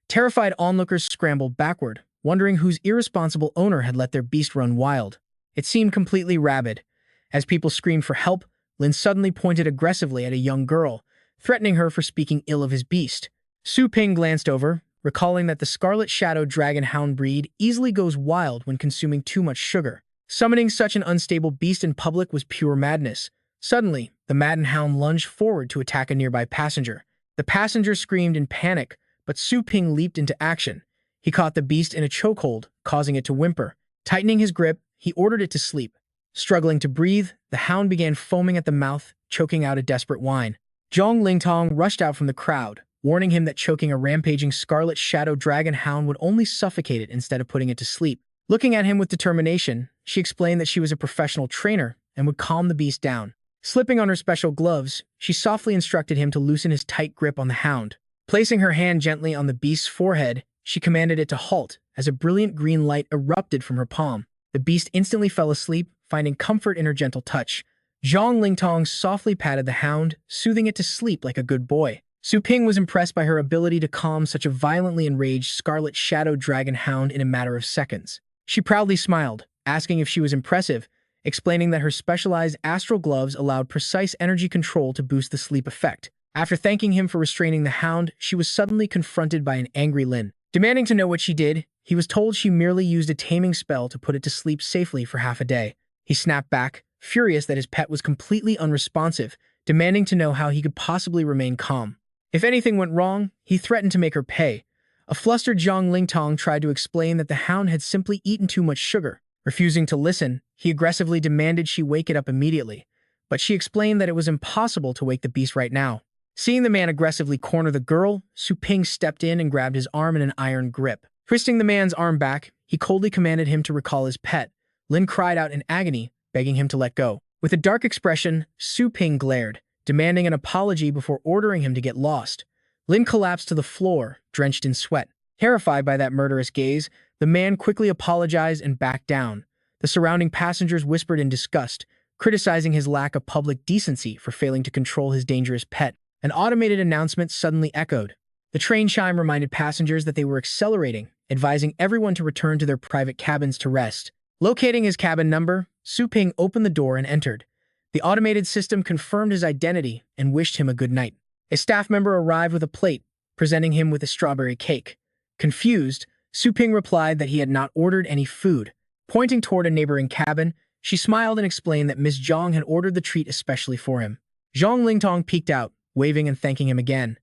Terrified onlookers scrambled backward, wondering whose irresponsible owner had let their beast run wild. It seemed completely rabid. As people screamed for help, Lin suddenly pointed aggressively at a young girl, threatening her for speaking ill of his beast. Su Ping glanced over, recalling that the Scarlet Shadow Dragon Hound breed easily goes wild when consuming too much sugar. Summoning such an unstable beast in public was pure madness. Suddenly, the maddened hound lunged forward to attack a nearby passenger. The passenger screamed in panic, but Su Ping leaped into action. He caught the beast in a chokehold, causing it to whimper. Tightening his grip, he ordered it to sleep. Struggling to breathe, the hound began foaming at the mouth, choking out a desperate whine. Zhong Lingtong rushed out from the crowd, warning him that choking a rampaging Scarlet Shadow Dragon Hound would only suffocate it instead of putting it to sleep. Looking at him with determination, she explained that she was a professional trainer and would calm the beast down. Slipping on her special gloves, she softly instructed him to loosen his tight grip on the hound. Placing her hand gently on the beast's forehead, she commanded it to halt as a brilliant green light erupted from her palm. The beast instantly fell asleep, finding comfort in her gentle touch. Zhong Lingtong softly patted the hound, soothing it to sleep like a good boy. Su Ping was impressed by her ability to calm such a violently enraged Scarlet Shadow Dragon Hound in a matter of seconds. She proudly smiled, asking if she was impressive, explaining that her specialized astral gloves allowed precise energy control to boost the sleep effect. After thanking him for restraining the hound, she was suddenly confronted by an angry Lin. Demanding to know what she did, he was told she merely used a taming spell to put it to sleep safely for half a day. He snapped back, furious that his pet was completely unresponsive, demanding to know how he could possibly remain calm. If anything went wrong, he threatened to make her pay. A flustered Zhang Lingtong tried to explain that the hound had simply eaten too much sugar. Refusing to listen, he aggressively demanded she wake it up immediately, but she explained that it was impossible to wake the beast right now. Seeing the man aggressively corner the girl, Su Ping stepped in and grabbed his arm in an iron grip. Twisting the man's arm back, he coldly commanded him to recall his pet. Lin cried out in agony, begging him to let go. With a dark expression, Su Ping glared, demanding an apology before ordering him to get lost. Lin collapsed to the floor, drenched in sweat. Terrified by that murderous gaze, the man quickly apologized and backed down. The surrounding passengers whispered in disgust, criticizing his lack of public decency for failing to control his dangerous pet. An automated announcement suddenly echoed. The train chime reminded passengers that they were accelerating, advising everyone to return to their private cabins to rest. Locating his cabin number, Su Ping opened the door and entered. The automated system confirmed his identity and wished him a good night. A staff member arrived with a plate, presenting him with a strawberry cake. Confused, Su Ping replied that he had not ordered any food. Pointing toward a neighboring cabin, she smiled and explained that Miss Zhang had ordered the treat especially for him. Zhang Lingtong peeked out, waving and thanking him again.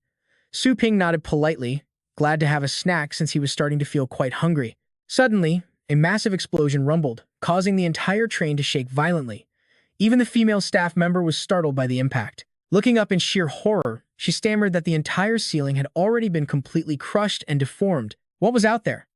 Su Ping nodded politely, glad to have a snack since he was starting to feel quite hungry. Suddenly, a massive explosion rumbled, causing the entire train to shake violently. Even the female staff member was startled by the impact. Looking up in sheer horror, she stammered that the entire ceiling had already been completely crushed and deformed. What was out there?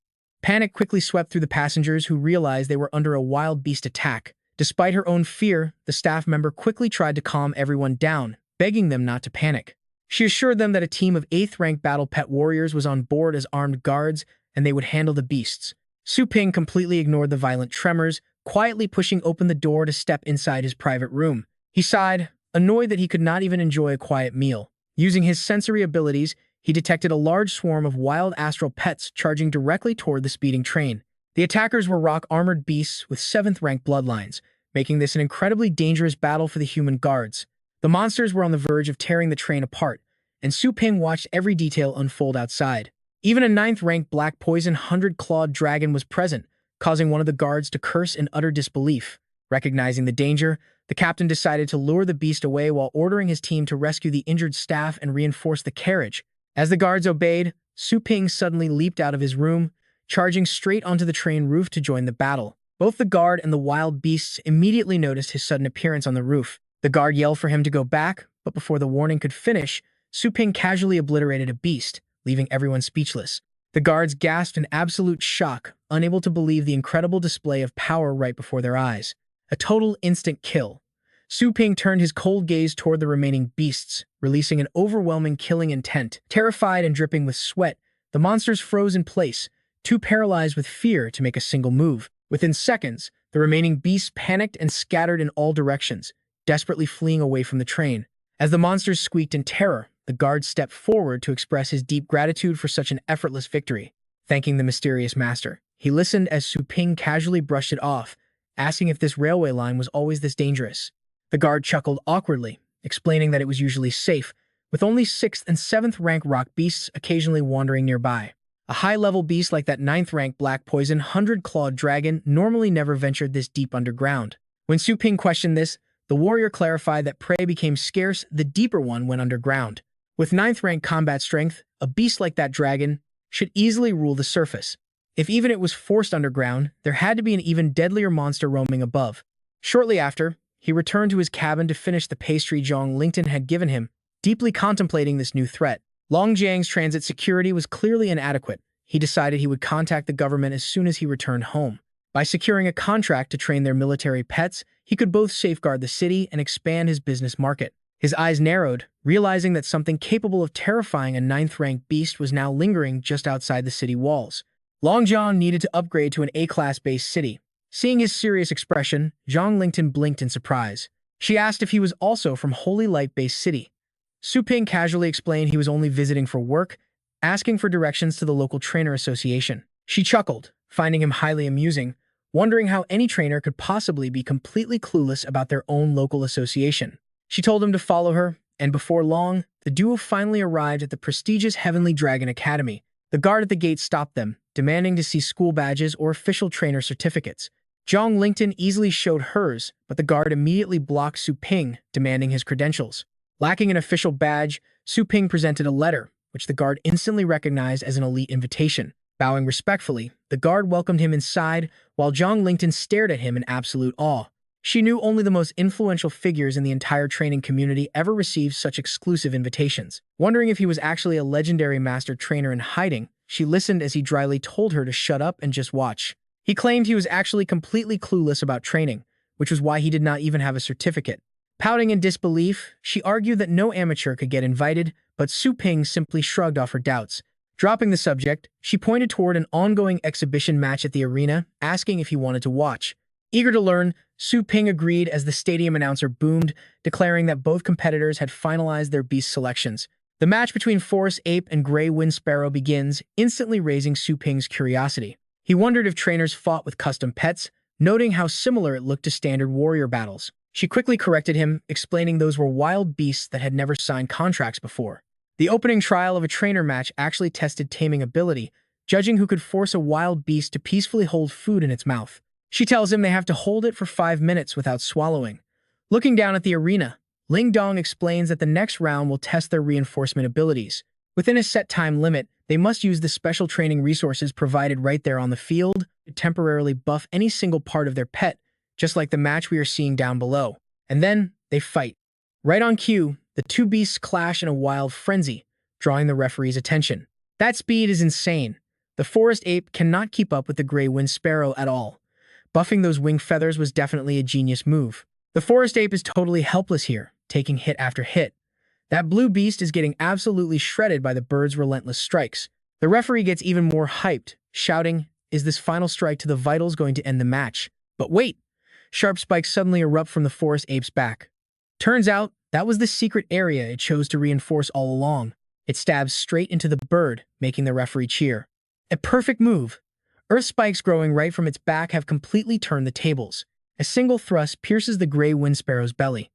Panic quickly swept through the passengers who realized they were under a wild beast attack. Despite her own fear, the staff member quickly tried to calm everyone down, begging them not to panic. She assured them that a team of 8th-ranked battle pet warriors was on board as armed guards, and they would handle the beasts. Su Ping completely ignored the violent tremors, quietly pushing open the door to step inside his private room. He sighed, annoyed that he could not even enjoy a quiet meal. Using his sensory abilities, he detected a large swarm of wild astral pets charging directly toward the speeding train. The attackers were rock-armored beasts with 7th-ranked bloodlines, making this an incredibly dangerous battle for the human guards. The monsters were on the verge of tearing the train apart, and Su Ping watched every detail unfold outside. Even a 9th-ranked black poison 100-clawed dragon was present, causing one of the guards to curse in utter disbelief. Recognizing the danger, the captain decided to lure the beast away while ordering his team to rescue the injured staff and reinforce the carriage. As the guards obeyed, Su Ping suddenly leaped out of his room, charging straight onto the train roof to join the battle. Both the guard and the wild beasts immediately noticed his sudden appearance on the roof. The guard yelled for him to go back, but before the warning could finish, Su Ping casually obliterated a beast, leaving everyone speechless. The guards gasped in absolute shock, unable to believe the incredible display of power right before their eyes. A total instant kill. Su Ping turned his cold gaze toward the remaining beasts, releasing an overwhelming killing intent. Terrified and dripping with sweat, the monsters froze in place, too paralyzed with fear to make a single move. Within seconds, the remaining beasts panicked and scattered in all directions, desperately fleeing away from the train. As the monsters squeaked in terror, the guard stepped forward to express his deep gratitude for such an effortless victory. Thanking the mysterious master, he listened as Su Ping casually brushed it off, asking if this railway line was always this dangerous. The guard chuckled awkwardly, explaining that it was usually safe, with only 6th and 7th rank rock beasts occasionally wandering nearby. A high-level beast like that 9th rank black poison 100-clawed dragon normally never ventured this deep underground. When Su Ping questioned this, the warrior clarified that prey became scarce, the deeper one went underground. With 9th rank combat strength, a beast like that dragon should easily rule the surface. If even it was forced underground, there had to be an even deadlier monster roaming above. Shortly after, he returned to his cabin to finish the pastry Zhang Lington had given him, deeply contemplating this new threat. Long Jiang's transit security was clearly inadequate. He decided he would contact the government as soon as he returned home. By securing a contract to train their military pets, he could both safeguard the city and expand his business market. His eyes narrowed, realizing that something capable of terrifying a 9th-ranked beast was now lingering just outside the city walls. Longjiang needed to upgrade to an A-class based city. Seeing his serious expression, Zhang Lington blinked in surprise. She asked if he was also from Holy Light-based city. Su Ping casually explained he was only visiting for work, asking for directions to the local trainer association. She chuckled, finding him highly amusing, wondering how any trainer could possibly be completely clueless about their own local association. She told him to follow her, and before long, the duo finally arrived at the prestigious Heavenly Dragon Academy. The guard at the gate stopped them, demanding to see school badges or official trainer certificates. Zhang Lington easily showed hers, but the guard immediately blocked Su Ping, demanding his credentials. Lacking an official badge, Su Ping presented a letter, which the guard instantly recognized as an elite invitation. Bowing respectfully, the guard welcomed him inside, while Zhang Lington stared at him in absolute awe. She knew only the most influential figures in the entire training community ever received such exclusive invitations. Wondering if he was actually a legendary master trainer in hiding, she listened as he dryly told her to shut up and just watch. He claimed he was actually completely clueless about training, which was why he did not even have a certificate. Pouting in disbelief, she argued that no amateur could get invited, but Su Ping simply shrugged off her doubts. Dropping the subject, she pointed toward an ongoing exhibition match at the arena, asking if he wanted to watch. Eager to learn, Su Ping agreed as the stadium announcer boomed, declaring that both competitors had finalized their beast selections. The match between Forest Ape and Gray Wind Sparrow begins, instantly raising Su Ping's curiosity. He wondered if trainers fought with custom pets, noting how similar it looked to standard warrior battles. She quickly corrected him, explaining those were wild beasts that had never signed contracts before. The opening trial of a trainer match actually tested taming ability, judging who could force a wild beast to peacefully hold food in its mouth. She tells him they have to hold it for 5 minutes without swallowing. Looking down at the arena, Ling Dong explains that the next round will test their reinforcement abilities. Within a set time limit, they must use the special training resources provided right there on the field to temporarily buff any single part of their pet, just like the match we are seeing down below. And then, they fight. Right on cue, the two beasts clash in a wild frenzy, drawing the referee's attention. That speed is insane. The forest ape cannot keep up with the gray wind sparrow at all. Buffing those wing feathers was definitely a genius move. The forest ape is totally helpless here, taking hit after hit. That blue beast is getting absolutely shredded by the bird's relentless strikes. The referee gets even more hyped, shouting, "Is this final strike to the vitals going to end the match?" But wait! Sharp spikes suddenly erupt from the forest ape's back. Turns out, that was the secret area it chose to reinforce all along. It stabs straight into the bird, making the referee cheer. A perfect move. Earth spikes growing right from its back have completely turned the tables. A single thrust pierces the gray wind sparrow's belly.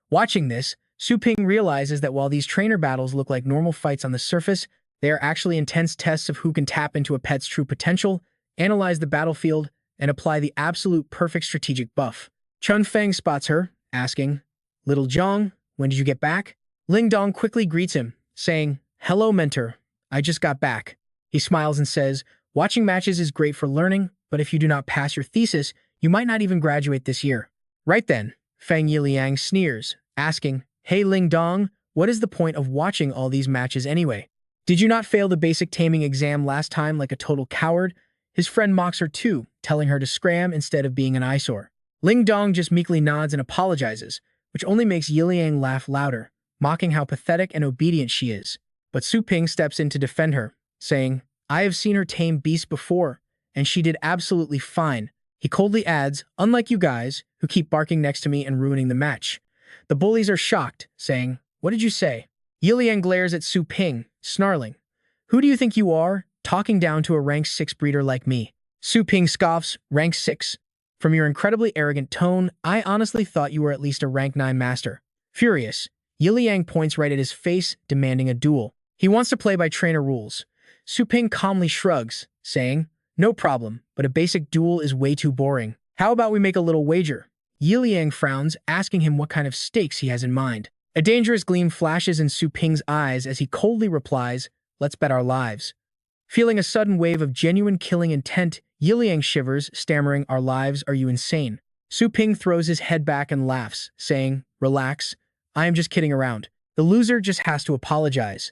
Watching this, Su Ping realizes that while these trainer battles look like normal fights on the surface, they are actually intense tests of who can tap into a pet's true potential, analyze the battlefield, and apply the absolute perfect strategic buff. Chun Feng spots her, asking, "Little Zhang, when did you get back?" Ling Dong quickly greets him, saying, "Hello, mentor. I just got back." He smiles and says, "Watching matches is great for learning, but if you do not pass your thesis, you might not even graduate this year." Right then, Feng Yiliang sneers, asking, "Hey Ling Dong, what is the point of watching all these matches anyway? Did you not fail the basic taming exam last time like a total coward?" His friend mocks her too, telling her to scram instead of being an eyesore. Ling Dong just meekly nods and apologizes, which only makes Yiliang laugh louder, mocking how pathetic and obedient she is. But Su Ping steps in to defend her, saying, "I have seen her tame beasts before, and she did absolutely fine." He coldly adds, "Unlike you guys, who keep barking next to me and ruining the match." The bullies are shocked, saying, "What did you say?" Yiliang glares at Su Ping, snarling, "Who do you think you are, talking down to a rank 6 breeder like me?" Su Ping scoffs, "Rank 6? From your incredibly arrogant tone, I honestly thought you were at least a rank 9 master." Furious, Yiliang points right at his face, demanding a duel. He wants to play by trainer rules. Su Ping calmly shrugs, saying, "No problem, but a basic duel is way too boring. How about we make a little wager?" Yiliang frowns, asking him what kind of stakes he has in mind. A dangerous gleam flashes in Su Ping's eyes as he coldly replies, "Let's bet our lives." Feeling a sudden wave of genuine killing intent, Yiliang shivers, stammering, "Our lives? Are you insane?" Su Ping throws his head back and laughs, saying, "Relax, I am just kidding around. The loser just has to apologize."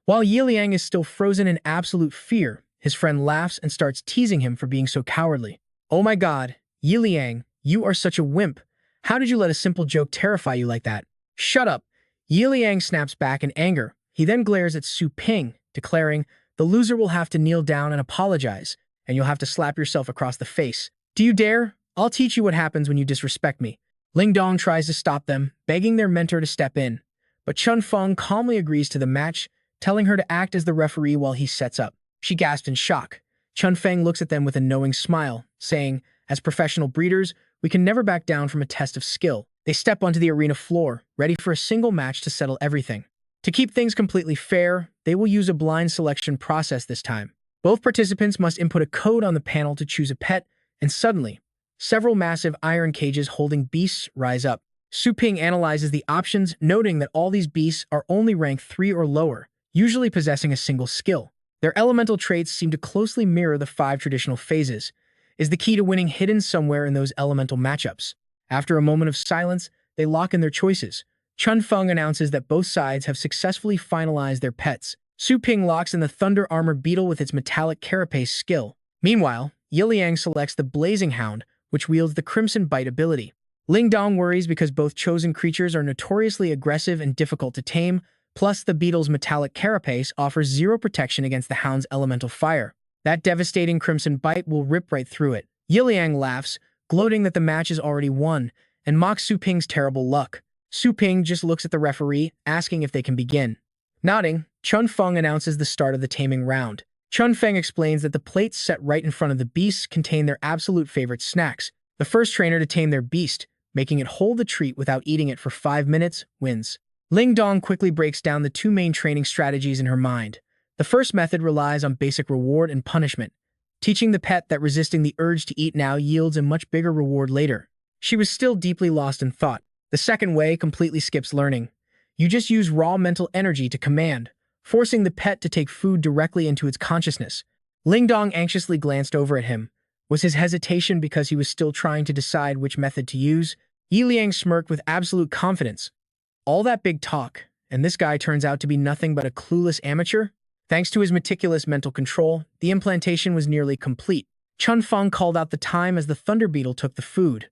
While Yiliang is still frozen in absolute fear, his friend laughs and starts teasing him for being so cowardly. "Oh my god, Yiliang, you are such a wimp. How did you let a simple joke terrify you like that?" "Shut up!" Yiliang snaps back in anger. He then glares at Su Ping, declaring, "The loser will have to kneel down and apologize, and you'll have to slap yourself across the face. Do you dare? I'll teach you what happens when you disrespect me." Ling Dong tries to stop them, begging their mentor to step in. But Chun Feng calmly agrees to the match, telling her to act as the referee while he sets up. She gasps in shock. Chun Feng looks at them with a knowing smile, saying, "As professional breeders, we can never back down from a test of skill." They step onto the arena floor, ready for a single match to settle everything. To keep things completely fair, they will use a blind selection process this time. Both participants must input a code on the panel to choose a pet, and suddenly, several massive iron cages holding beasts rise up. Su Ping analyzes the options, noting that all these beasts are only rank 3 or lower, usually possessing a single skill. Their elemental traits seem to closely mirror the 5 traditional phases, is the key to winning hidden somewhere in those elemental matchups. After a moment of silence, they lock in their choices. Chun Feng announces that both sides have successfully finalized their pets. Su Ping locks in the Thunder Armor Beetle with its metallic carapace skill. Meanwhile, Yiliang selects the Blazing Hound, which wields the Crimson Bite ability. Ling Dong worries because both chosen creatures are notoriously aggressive and difficult to tame, plus the beetle's metallic carapace offers 0 protection against the hound's elemental fire. That devastating Crimson Bite will rip right through it. Yiliang laughs, gloating that the match is already won, and mocks Su Ping's terrible luck. Su Ping just looks at the referee, asking if they can begin. Nodding, Chun Feng announces the start of the taming round. Chun Feng explains that the plates set right in front of the beasts contain their absolute favorite snacks. The first trainer to tame their beast, making it hold the treat without eating it for 5 minutes, wins. Ling Dong quickly breaks down the 2 main training strategies in her mind. The first method relies on basic reward and punishment, teaching the pet that resisting the urge to eat now yields a much bigger reward later. She was still deeply lost in thought. The second way completely skips learning. You just use raw mental energy to command, forcing the pet to take food directly into its consciousness. Ling Dong anxiously glanced over at him. Was his hesitation because he was still trying to decide which method to use? Yiliang smirked with absolute confidence. All that big talk, and this guy turns out to be nothing but a clueless amateur? Thanks to his meticulous mental control, the implantation was nearly complete. Chun Feng called out the time as the Thunder Beetle took the food.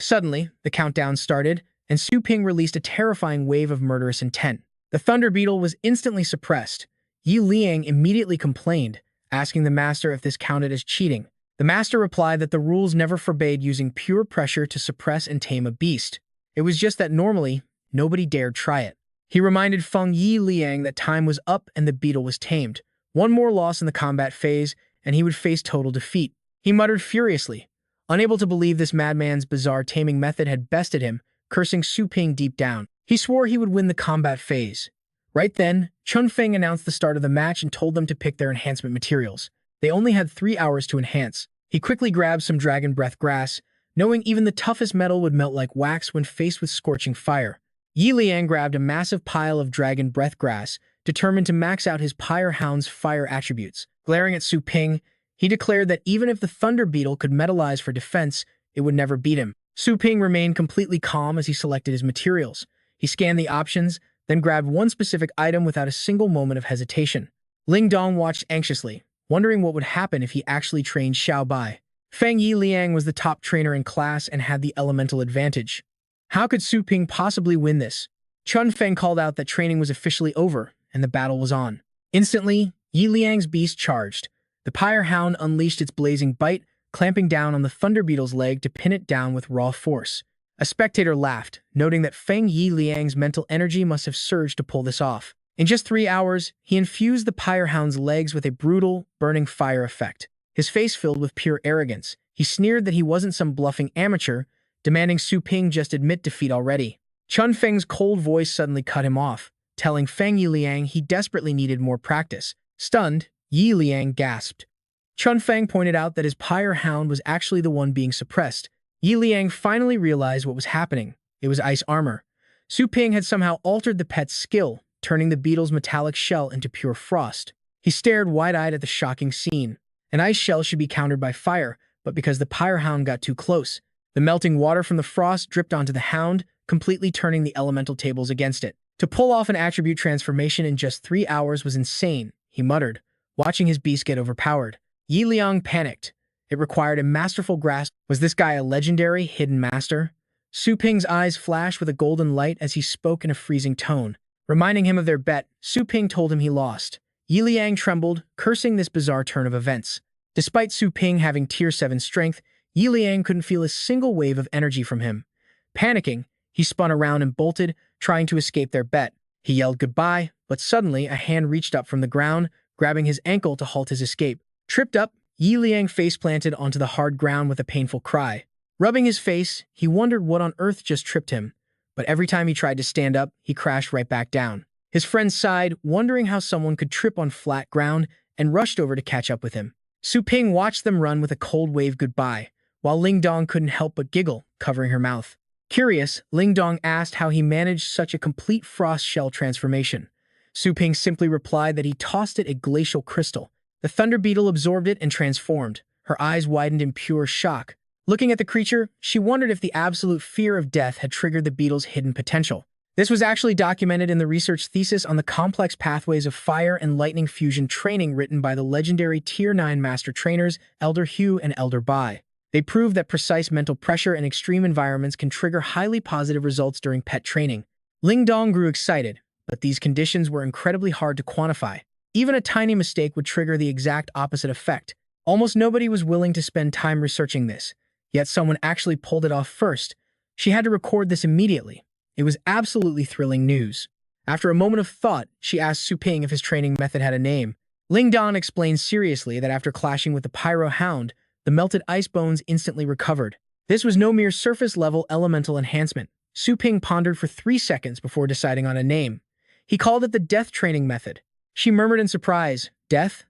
Suddenly, the countdown started, and Su Ping released a terrifying wave of murderous intent. The Thunder Beetle was instantly suppressed. Yi Liang immediately complained, asking the master if this counted as cheating. The master replied that the rules never forbade using pure pressure to suppress and tame a beast. It was just that normally, nobody dared try it. He reminded Feng Yi Liang that time was up and the beetle was tamed. One more loss in the combat phase, and he would face total defeat. He muttered furiously, unable to believe this madman's bizarre taming method had bested him, cursing Su Ping deep down. He swore he would win the combat phase. Right then, Chun Feng announced the start of the match and told them to pick their enhancement materials. They only had 3 hours to enhance. He quickly grabbed some dragon breath grass, knowing even the toughest metal would melt like wax when faced with scorching fire. Yi Liang grabbed a massive pile of dragon breath grass, determined to max out his Pyre Hound's fire attributes. Glaring at Su Ping, he declared that even if the Thunder Beetle could metalize for defense, it would never beat him. Su Ping remained completely calm as he selected his materials. He scanned the options, then grabbed one specific item without a single moment of hesitation. Ling Dong watched anxiously, wondering what would happen if he actually trained Xiao Bai. Feng Yi Liang was the top trainer in class and had the elemental advantage. How could Su Ping possibly win this? Chun Feng called out that training was officially over, and the battle was on. Instantly, Yi Liang's beast charged. The Pyre Hound unleashed its blazing bite, clamping down on the Thunder Beetle's leg to pin it down with raw force. A spectator laughed, noting that Feng Yi Liang's mental energy must have surged to pull this off. In just 3 hours, he infused the Pyre Hound's legs with a brutal, burning fire effect. His face filled with pure arrogance. He sneered that he wasn't some bluffing amateur, demanding Su Ping just admit defeat already. Chun Feng's cold voice suddenly cut him off, telling Feng Yi Liang he desperately needed more practice. Stunned, Yi Liang gasped. Chun Feng pointed out that his Pyre Hound was actually the one being suppressed. Yi Liang finally realized what was happening. It was ice armor. Su Ping had somehow altered the pet's skill, turning the beetle's metallic shell into pure frost. He stared wide-eyed at the shocking scene. An ice shell should be countered by fire, but because the Pyre Hound got too close, the melting water from the frost dripped onto the hound, completely turning the elemental tables against it. To pull off an attribute transformation in just 3 hours was insane, he muttered, watching his beast get overpowered. Yi Liang panicked. It required a masterful grasp. Was this guy a legendary, hidden master? Su Ping's eyes flashed with a golden light as he spoke in a freezing tone. Reminding him of their bet, Su Ping told him he lost. Yi Liang trembled, cursing this bizarre turn of events. Despite Su Ping having Tier 7 strength, Yi Liang couldn't feel a single wave of energy from him. Panicking, he spun around and bolted, trying to escape their bet. He yelled goodbye, but suddenly a hand reached up from the ground, grabbing his ankle to halt his escape. Tripped up, Yi Liang face-planted onto the hard ground with a painful cry. Rubbing his face, he wondered what on earth just tripped him, but every time he tried to stand up, he crashed right back down. His friend sighed, wondering how someone could trip on flat ground, and rushed over to catch up with him. Su Ping watched them run with a cold wave goodbye, while Ling Dong couldn't help but giggle, covering her mouth. Curious, Ling Dong asked how he managed such a complete frost shell transformation. Su Ping simply replied that he tossed it at glacial crystal. The thunder beetle absorbed it and transformed. Her eyes widened in pure shock. Looking at the creature, she wondered if the absolute fear of death had triggered the beetle's hidden potential. This was actually documented in the research thesis on the complex pathways of fire and lightning fusion training written by the legendary Tier 9 master trainers Elder Hu and Elder Bai. They proved that precise mental pressure in extreme environments can trigger highly positive results during pet training. Ling Dong grew excited, but these conditions were incredibly hard to quantify. Even a tiny mistake would trigger the exact opposite effect. Almost nobody was willing to spend time researching this, yet someone actually pulled it off first. She had to record this immediately. It was absolutely thrilling news. After a moment of thought, she asked Su Ping if his training method had a name. Ling Dong explained seriously that after clashing with the Pyro Hound, the melted ice bones instantly recovered. This was no mere surface-level elemental enhancement. Su Ping pondered for 3 seconds before deciding on a name. He called it the death training method. She murmured in surprise, "Death?"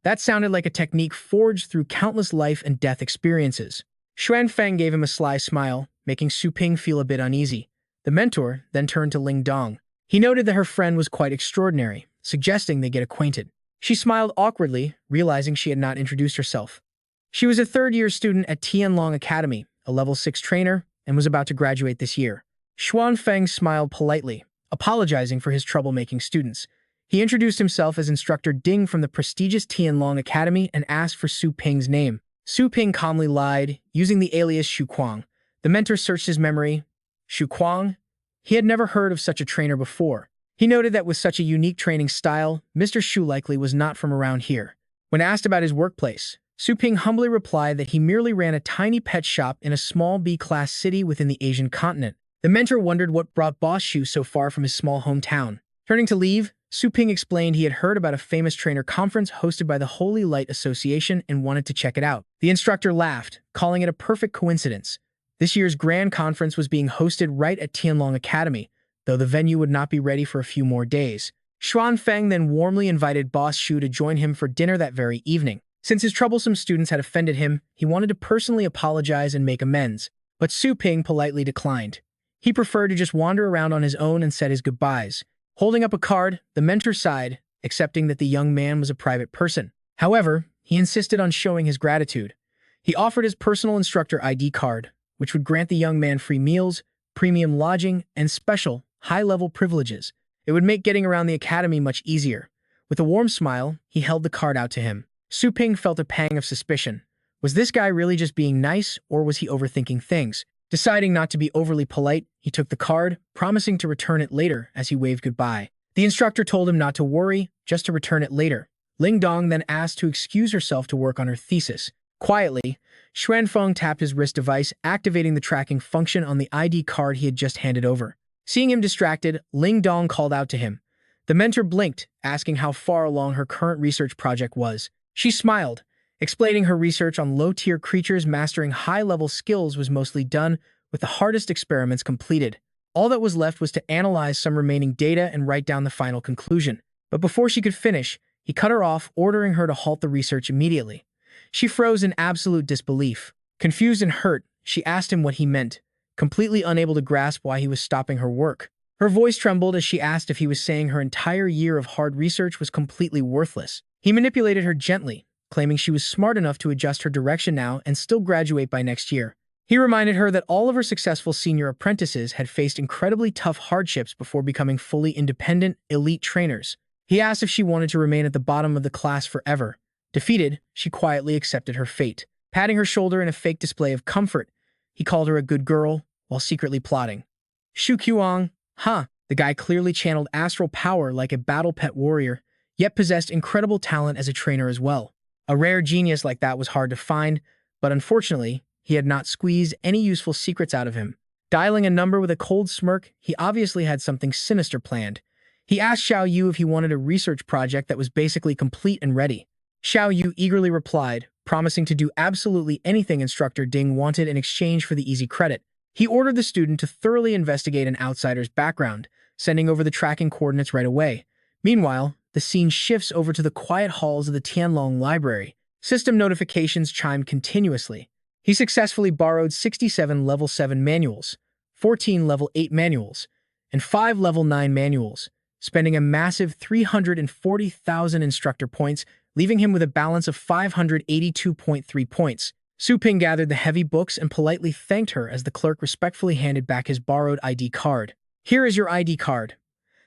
That sounded like a technique forged through countless life and death experiences. Xuan Feng gave him a sly smile, making Su Ping feel a bit uneasy. The mentor then turned to Ling Dong. He noted that her friend was quite extraordinary, suggesting they get acquainted. She smiled awkwardly, realizing she had not introduced herself. She was a third-year student at Tianlong Academy, a level 6 trainer, and was about to graduate this year. Xuan Feng smiled politely, apologizing for his troublemaking students. He introduced himself as Instructor Ding from the prestigious Tianlong Academy and asked for Su Ping's name. Su Ping calmly lied, using the alias Shu Kuang. The mentor searched his memory. Shu Kuang? He had never heard of such a trainer before. He noted that with such a unique training style, Mr. Shu likely was not from around here. When asked about his workplace, Su Ping humbly replied that he merely ran a tiny pet shop in a small B-class city within the Asian continent. The mentor wondered what brought Boss Shu so far from his small hometown. Turning to leave, Su Ping explained he had heard about a famous trainer conference hosted by the Holy Light Association and wanted to check it out. The instructor laughed, calling it a perfect coincidence. This year's grand conference was being hosted right at Tianlong Academy, though the venue would not be ready for a few more days. Xuan Feng then warmly invited Boss Shu to join him for dinner that very evening. Since his troublesome students had offended him, he wanted to personally apologize and make amends, but Su Ping politely declined. He preferred to just wander around on his own and said his goodbyes. Holding up a card, the mentor sighed, accepting that the young man was a private person. However, he insisted on showing his gratitude. He offered his personal instructor ID card, which would grant the young man free meals, premium lodging, and special, high-level privileges. It would make getting around the academy much easier. With a warm smile, he held the card out to him. Su Ping felt a pang of suspicion. Was this guy really just being nice, or was he overthinking things? Deciding not to be overly polite, he took the card, promising to return it later as he waved goodbye. The instructor told him not to worry, just to return it later. Ling Dong then asked to excuse herself to work on her thesis. Quietly, Xuan Feng tapped his wrist device, activating the tracking function on the ID card he had just handed over. Seeing him distracted, Ling Dong called out to him. The mentor blinked, asking how far along her current research project was. She smiled, explaining her research on low-tier creatures mastering high-level skills was mostly done with the hardest experiments completed. All that was left was to analyze some remaining data and write down the final conclusion. But before she could finish, he cut her off, ordering her to halt the research immediately. She froze in absolute disbelief. Confused and hurt, she asked him what he meant, completely unable to grasp why he was stopping her work. Her voice trembled as she asked if he was saying her entire year of hard research was completely worthless. He manipulated her gently, claiming she was smart enough to adjust her direction now and still graduate by next year. He reminded her that all of her successful senior apprentices had faced incredibly tough hardships before becoming fully independent, elite trainers. He asked if she wanted to remain at the bottom of the class forever. Defeated, she quietly accepted her fate. Patting her shoulder in a fake display of comfort, he called her a good girl, while secretly plotting. Shu Kuang, huh? The guy clearly channeled astral power like a battle pet warrior, yet possessed incredible talent as a trainer as well. A rare genius like that was hard to find, but unfortunately, he had not squeezed any useful secrets out of him. Dialing a number with a cold smirk, he obviously had something sinister planned. He asked Xiao Yu if he wanted a research project that was basically complete and ready. Xiao Yu eagerly replied, promising to do absolutely anything Instructor Ding wanted in exchange for the easy credit. He ordered the student to thoroughly investigate an outsider's background, sending over the tracking coordinates right away. Meanwhile, the scene shifts over to the quiet halls of the Tianlong Library. System notifications chimed continuously. He successfully borrowed 67 Level 7 manuals, 14 Level 8 manuals, and 5 Level 9 manuals. spending a massive 340,000 instructor points, leaving him with a balance of 582.3 points. Su Ping gathered the heavy books and politely thanked her as the clerk respectfully handed back his borrowed ID card. "Here is your ID card.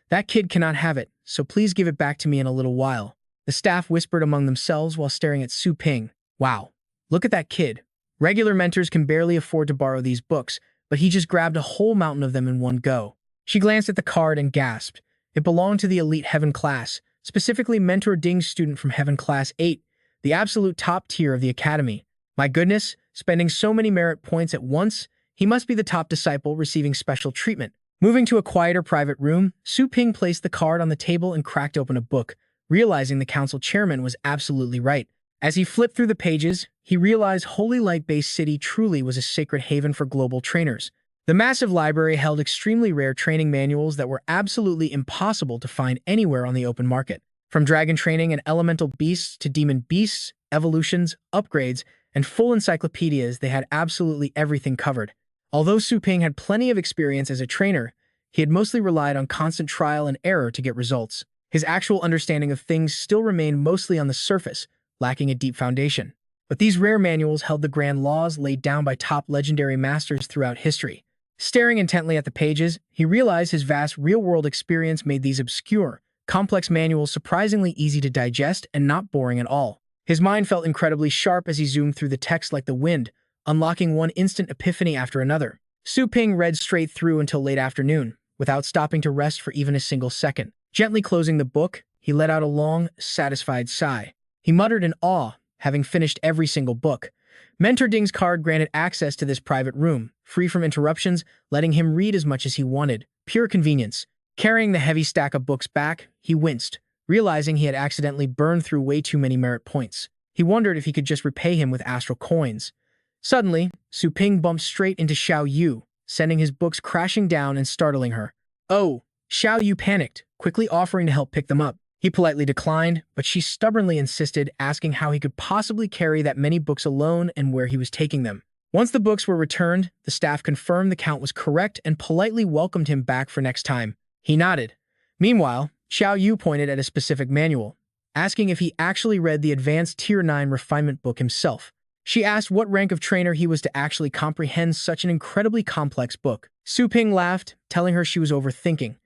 That kid cannot have it, so please give it back to me in a little while." The staff whispered among themselves while staring at Su Ping. "Wow, look at that kid. Regular mentors can barely afford to borrow these books, but he just grabbed a whole mountain of them in one go." She glanced at the card and gasped. It belonged to the elite Heaven class, specifically Mentor Ding's student from Heaven Class 8, the absolute top tier of the academy. My goodness, spending so many merit points at once, he must be the top disciple receiving special treatment. Moving to a quieter private room, Su Ping placed the card on the table and cracked open a book, realizing the council chairman was absolutely right. As he flipped through the pages, he realized Holy Light-based City truly was a sacred haven for global trainers. The massive library held extremely rare training manuals that were absolutely impossible to find anywhere on the open market. From dragon training and elemental beasts to demon beasts, evolutions, upgrades, and full encyclopedias, they had absolutely everything covered. Although Su Ping had plenty of experience as a trainer, he had mostly relied on constant trial and error to get results. His actual understanding of things still remained mostly on the surface, lacking a deep foundation. But these rare manuals held the grand laws laid down by top legendary masters throughout history. Staring intently at the pages, he realized his vast real-world experience made these obscure, complex manuals surprisingly easy to digest and not boring at all. His mind felt incredibly sharp as he zoomed through the text like the wind, unlocking one instant epiphany after another. Su Ping read straight through until late afternoon, without stopping to rest for even a single second. Gently closing the book, he let out a long, satisfied sigh. He muttered in awe, having finished every single book. Mentor Ding's card granted access to this private room, free from interruptions, letting him read as much as he wanted. Pure convenience. Carrying the heavy stack of books back, he winced, realizing he had accidentally burned through way too many merit points. He wondered if he could just repay him with astral coins. Suddenly, Su Ping bumped straight into Xiao Yu, sending his books crashing down and startling her. "Oh!" Xiao Yu panicked, quickly offering to help pick them up. He politely declined, but she stubbornly insisted, asking how he could possibly carry that many books alone and where he was taking them. Once the books were returned, the staff confirmed the count was correct and politely welcomed him back for next time. He nodded. Meanwhile, Xiao Yu pointed at a specific manual, asking if he actually read the Advanced Tier 9 Refinement book himself. She asked what rank of trainer he was to actually comprehend such an incredibly complex book. Su Ping laughed, telling her she was overthinking.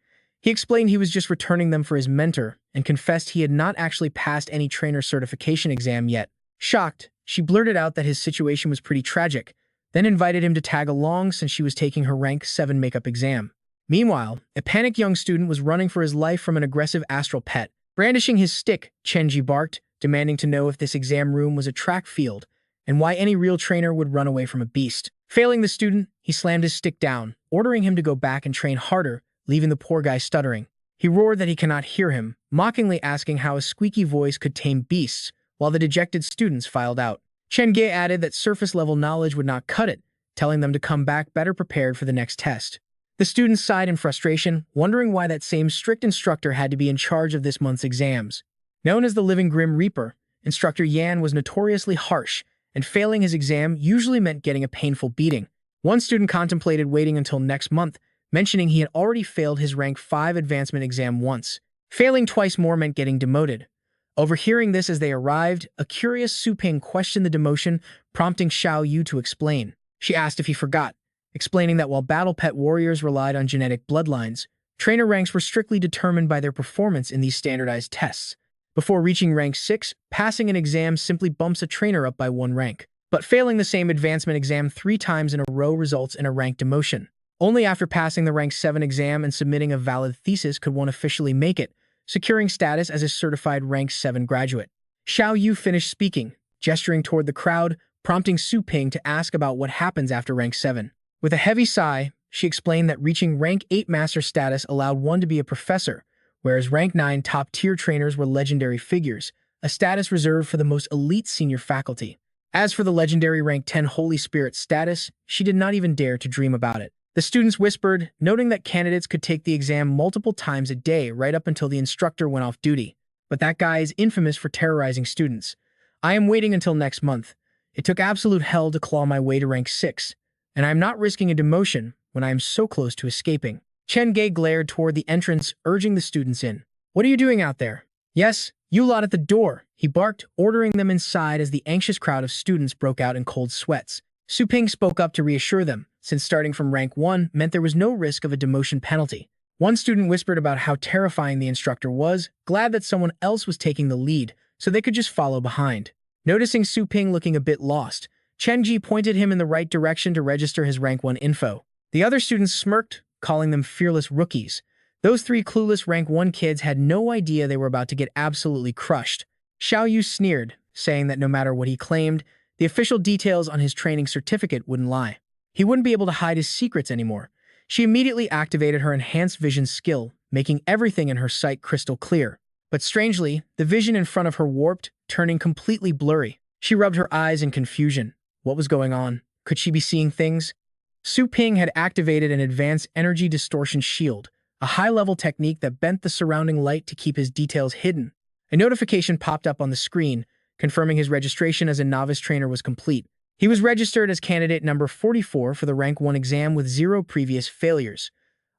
He explained he was just returning them for his mentor, and confessed he had not actually passed any trainer certification exam yet. Shocked, she blurted out that his situation was pretty tragic, then invited him to tag along since she was taking her rank 7 makeup exam. Meanwhile, a panicked young student was running for his life from an aggressive astral pet. Brandishing his stick, Chenji barked, demanding to know if this exam room was a track field, and why any real trainer would run away from a beast. Failing the student, he slammed his stick down, ordering him to go back and train harder, leaving the poor guy stuttering. He roared that he cannot hear him, mockingly asking how a squeaky voice could tame beasts, while the dejected students filed out. Chen Ge added that surface-level knowledge would not cut it, telling them to come back better prepared for the next test. The students sighed in frustration, wondering why that same strict instructor had to be in charge of this month's exams. Known as the Living Grim Reaper, Instructor Yan was notoriously harsh, and failing his exam usually meant getting a painful beating. One student contemplated waiting until next month, mentioning he had already failed his rank 5 advancement exam once. Failing twice more meant getting demoted. Overhearing this as they arrived, a curious Su Ping questioned the demotion, prompting Xiao Yu to explain. She asked if he forgot, explaining that while battle pet warriors relied on genetic bloodlines, trainer ranks were strictly determined by their performance in these standardized tests. Before reaching rank 6, passing an exam simply bumps a trainer up by 1 rank. But failing the same advancement exam 3 times in a row results in a rank demotion. Only after passing the rank 7 exam and submitting a valid thesis could one officially make it, securing status as a certified rank 7 graduate. Xiao Yu finished speaking, gesturing toward the crowd, prompting Su Ping to ask about what happens after rank 7. With a heavy sigh, she explained that reaching rank 8 master status allowed one to be a professor, whereas rank 9 top-tier trainers were legendary figures, a status reserved for the most elite senior faculty. As for the legendary rank 10 Holy Spirit status, she did not even dare to dream about it. The students whispered, noting that candidates could take the exam multiple times a day right up until the instructor went off duty. But that guy is infamous for terrorizing students. I am waiting until next month. It took absolute hell to claw my way to rank 6, and I am not risking a demotion when I am so close to escaping. Chen Ge glared toward the entrance, urging the students in. What are you doing out there? Yes, you lot at the door, he barked, ordering them inside as the anxious crowd of students broke out in cold sweats. Su Ping spoke up to reassure them, since starting from rank 1 meant there was no risk of a demotion penalty. One student whispered about how terrifying the instructor was, glad that someone else was taking the lead, so they could just follow behind. Noticing Su Ping looking a bit lost, Chen Ji pointed him in the right direction to register his rank 1 info. The other students smirked, calling them fearless rookies. Those 3 clueless rank 1 kids had no idea they were about to get absolutely crushed. Xiao Yu sneered, saying that no matter what he claimed, the official details on his training certificate wouldn't lie. He wouldn't be able to hide his secrets anymore. She immediately activated her enhanced vision skill, making everything in her sight crystal clear. But strangely, the vision in front of her warped, turning completely blurry. She rubbed her eyes in confusion. What was going on? Could she be seeing things? Su Ping had activated an advanced energy distortion shield, a high-level technique that bent the surrounding light to keep his details hidden. A notification popped up on the screen, confirming his registration as a novice trainer was complete. He was registered as candidate number 44 for the rank 1 exam with 0 previous failures.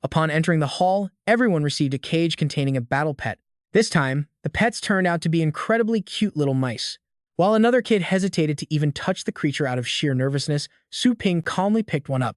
Upon entering the hall, everyone received a cage containing a battle pet. This time, the pets turned out to be incredibly cute little mice. While another kid hesitated to even touch the creature out of sheer nervousness, Su Ping calmly picked one up.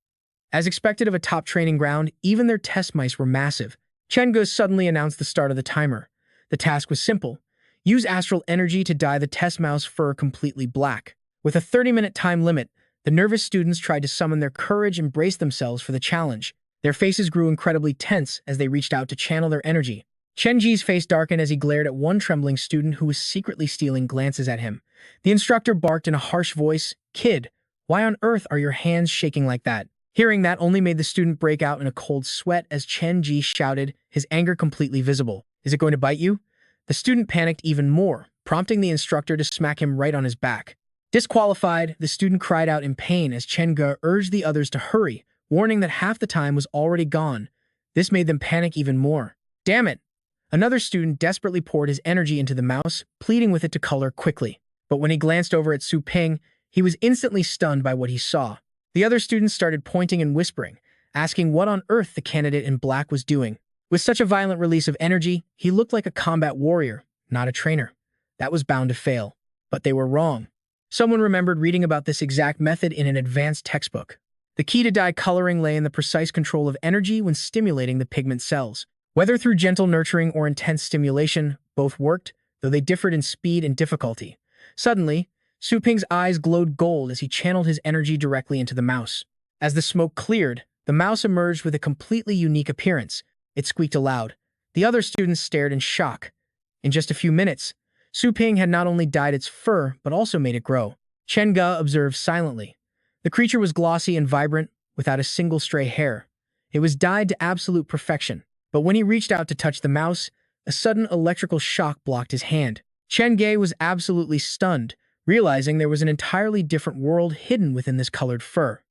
As expected of a top training ground, even their test mice were massive. Chen Ge suddenly announced the start of the timer. The task was simple. Use astral energy to dye the test mouse fur completely black. With a 30-minute time limit, the nervous students tried to summon their courage and brace themselves for the challenge. Their faces grew incredibly tense as they reached out to channel their energy. Chen Ji's face darkened as he glared at one trembling student who was secretly stealing glances at him. The instructor barked in a harsh voice, "Kid, why on earth are your hands shaking like that?" Hearing that only made the student break out in a cold sweat as Chen Ji shouted, his anger completely visible. "Is it going to bite you?" The student panicked even more, prompting the instructor to smack him right on his back. Disqualified, the student cried out in pain as Chen Ge urged the others to hurry, warning that half the time was already gone. This made them panic even more. "Damn it!" Another student desperately poured his energy into the mouse, pleading with it to color quickly. But when he glanced over at Su Ping, he was instantly stunned by what he saw. The other students started pointing and whispering, asking what on earth the candidate in black was doing. With such a violent release of energy, he looked like a combat warrior, not a trainer. That was bound to fail. But they were wrong. Someone remembered reading about this exact method in an advanced textbook. The key to dye coloring lay in the precise control of energy when stimulating the pigment cells. Whether through gentle nurturing or intense stimulation, both worked, though they differed in speed and difficulty. Suddenly, Su Ping's eyes glowed gold as he channeled his energy directly into the mouse. As the smoke cleared, the mouse emerged with a completely unique appearance. It squeaked aloud. The other students stared in shock. In just a few minutes, Su Ping had not only dyed its fur, but also made it grow. Chen Ge observed silently. The creature was glossy and vibrant, without a single stray hair. It was dyed to absolute perfection. But when he reached out to touch the mouse, a sudden electrical shock blocked his hand. Chen Ge was absolutely stunned, realizing there was an entirely different world hidden within this colored fur.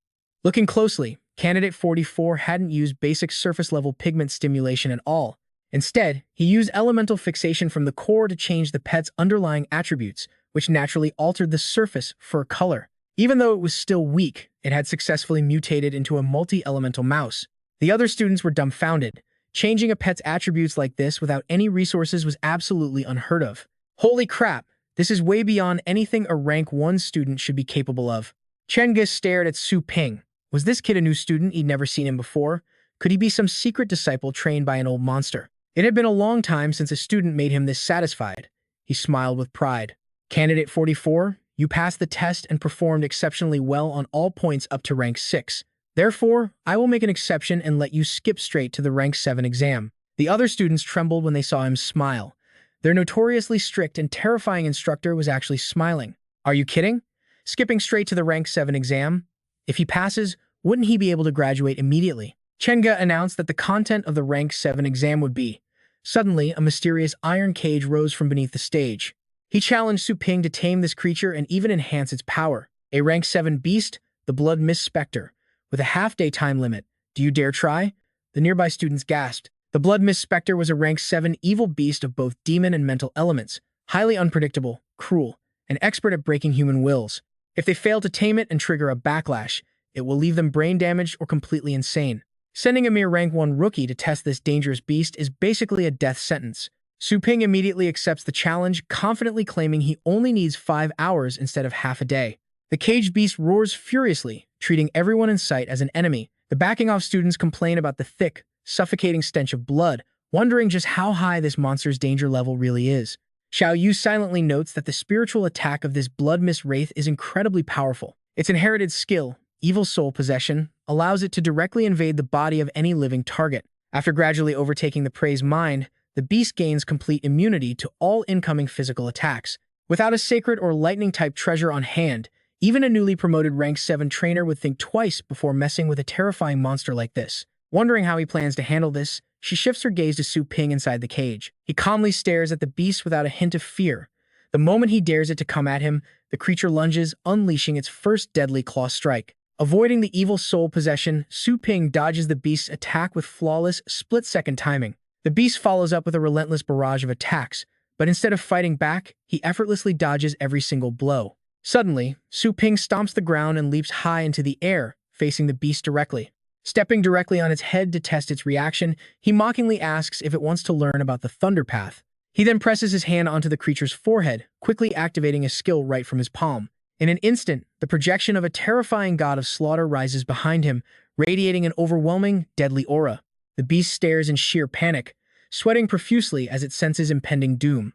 Looking closely, Candidate 44 hadn't used basic surface-level pigment stimulation at all. Instead, he used elemental fixation from the core to change the pet's underlying attributes, which naturally altered the surface fur color. Even though it was still weak, it had successfully mutated into a multi-elemental mouse. The other students were dumbfounded. Changing a pet's attributes like this without any resources was absolutely unheard of. Holy crap, this is way beyond anything a rank 1 student should be capable of. Chen Ge stared at Su Ping. Was this kid a new student? He'd never seen him before. Could he be some secret disciple trained by an old monster? It had been a long time since a student made him this satisfied. He smiled with pride. Candidate 44, you passed the test and performed exceptionally well on all points up to rank 6. Therefore, I will make an exception and let you skip straight to the rank 7 exam. The other students trembled when they saw him smile. Their notoriously strict and terrifying instructor was actually smiling. Are you kidding? Skipping straight to the rank 7 exam? If he passes, wouldn't he be able to graduate immediately? Chen Ge announced that the content of the rank 7 exam would be. Suddenly, a mysterious iron cage rose from beneath the stage. He challenged Su Ping to tame this creature and even enhance its power. A rank 7 beast, the Blood Mist Spectre, with a half-day time limit. Do you dare try? The nearby students gasped. The Blood Mist Spectre was a rank 7 evil beast of both demon and mental elements, highly unpredictable, cruel, and expert at breaking human wills. If they fail to tame it and trigger a backlash, it will leave them brain damaged or completely insane. Sending a mere rank 1 rookie to test this dangerous beast is basically a death sentence. Su Ping immediately accepts the challenge, confidently claiming he only needs 5 hours instead of half a day. The caged beast roars furiously, treating everyone in sight as an enemy. The backing off students complain about the thick, suffocating stench of blood, wondering just how high this monster's danger level really is. Xiao Yu silently notes that the spiritual attack of this blood mist wraith is incredibly powerful. Its inherited skill, evil soul possession, allows it to directly invade the body of any living target. After gradually overtaking the prey's mind, the beast gains complete immunity to all incoming physical attacks. Without a sacred or lightning-type treasure on hand, even a newly promoted rank 7 trainer would think twice before messing with a terrifying monster like this. Wondering how he plans to handle this, she shifts her gaze to Su Ping inside the cage. He calmly stares at the beast without a hint of fear. The moment he dares it to come at him, the creature lunges, unleashing its first deadly claw strike. Avoiding the evil soul possession, Su Ping dodges the beast's attack with flawless, split-second timing. The beast follows up with a relentless barrage of attacks, but instead of fighting back, he effortlessly dodges every single blow. Suddenly, Su Ping stomps the ground and leaps high into the air, facing the beast directly. Stepping directly on its head to test its reaction, he mockingly asks if it wants to learn about the Thunder Path. He then presses his hand onto the creature's forehead, quickly activating a skill right from his palm. In an instant, the projection of a terrifying god of slaughter rises behind him, radiating an overwhelming, deadly aura. The beast stares in sheer panic, sweating profusely as it senses impending doom.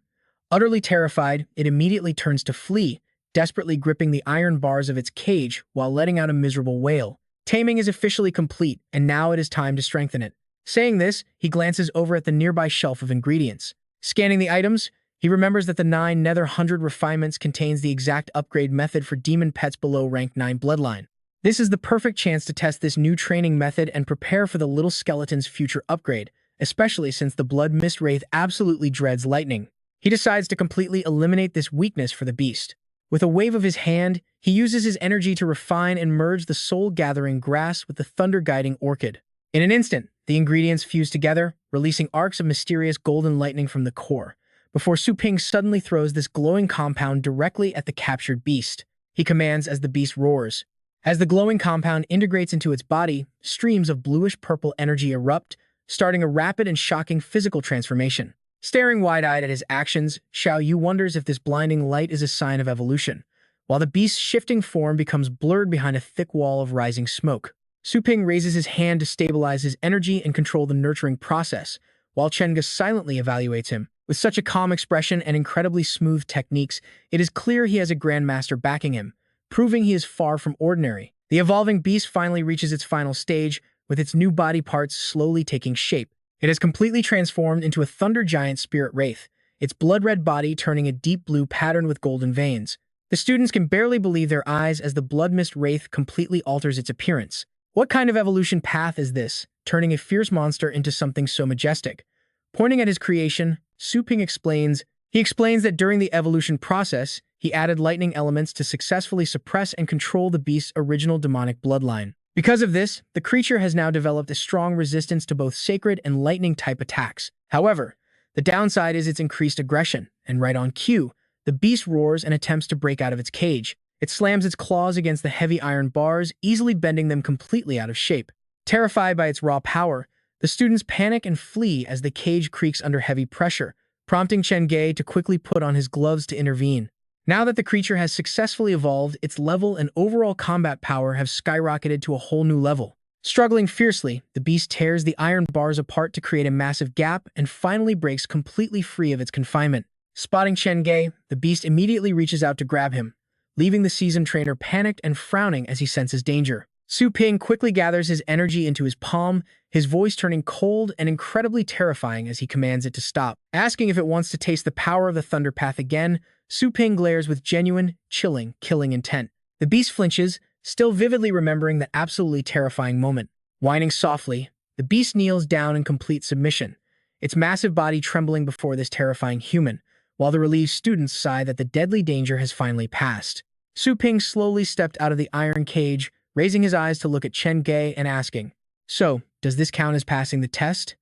Utterly terrified, it immediately turns to flee, desperately gripping the iron bars of its cage while letting out a miserable wail. Taming is officially complete, and now it is time to strengthen it. Saying this, he glances over at the nearby shelf of ingredients. Scanning the items, he remembers that the 9 Nether 100 refinements contains the exact upgrade method for demon pets below rank 9 bloodline. This is the perfect chance to test this new training method and prepare for the little skeleton's future upgrade, especially since the blood mist wraith absolutely dreads lightning. He decides to completely eliminate this weakness for the beast. With a wave of his hand, he uses his energy to refine and merge the soul-gathering grass with the thunder-guiding orchid. In an instant, the ingredients fuse together, releasing arcs of mysterious golden lightning from the core, before Su Ping suddenly throws this glowing compound directly at the captured beast. He commands as the beast roars. As the glowing compound integrates into its body, streams of bluish-purple energy erupt, starting a rapid and shocking physical transformation. Staring wide-eyed at his actions, Xiao Yu wonders if this blinding light is a sign of evolution, while the beast's shifting form becomes blurred behind a thick wall of rising smoke. Su Ping raises his hand to stabilize his energy and control the nurturing process, while Chenga silently evaluates him. With such a calm expression and incredibly smooth techniques, it is clear he has a grandmaster backing him, proving he is far from ordinary. The evolving beast finally reaches its final stage, with its new body parts slowly taking shape. It has completely transformed into a thunder giant spirit wraith, its blood-red body turning a deep blue pattern with golden veins. The students can barely believe their eyes as the blood mist wraith completely alters its appearance. What kind of evolution path is this, turning a fierce monster into something so majestic? Pointing at his creation, Su Ping explains that during the evolution process, he added lightning elements to successfully suppress and control the beast's original demonic bloodline. Because of this, the creature has now developed a strong resistance to both sacred and lightning-type attacks. However, the downside is its increased aggression, and right on cue, the beast roars and attempts to break out of its cage. It slams its claws against the heavy iron bars, easily bending them completely out of shape. Terrified by its raw power, the students panic and flee as the cage creaks under heavy pressure, prompting Chen Ge to quickly put on his gloves to intervene. Now that the creature has successfully evolved, its level and overall combat power have skyrocketed to a whole new level. Struggling fiercely, the beast tears the iron bars apart to create a massive gap and finally breaks completely free of its confinement. Spotting Chen Ge, the beast immediately reaches out to grab him, leaving the seasoned trainer panicked and frowning as he senses danger. Su Ping quickly gathers his energy into his palm, his voice turning cold and incredibly terrifying as he commands it to stop. Asking if it wants to taste the power of the Thunder Path again, Su Ping glares with genuine, chilling, killing intent. The beast flinches, still vividly remembering that absolutely terrifying moment. Whining softly, the beast kneels down in complete submission, its massive body trembling before this terrifying human, while the relieved students sigh that the deadly danger has finally passed. Su Ping slowly stepped out of the iron cage, raising his eyes to look at Chen Ge and asking, "So, does this count as passing the test?"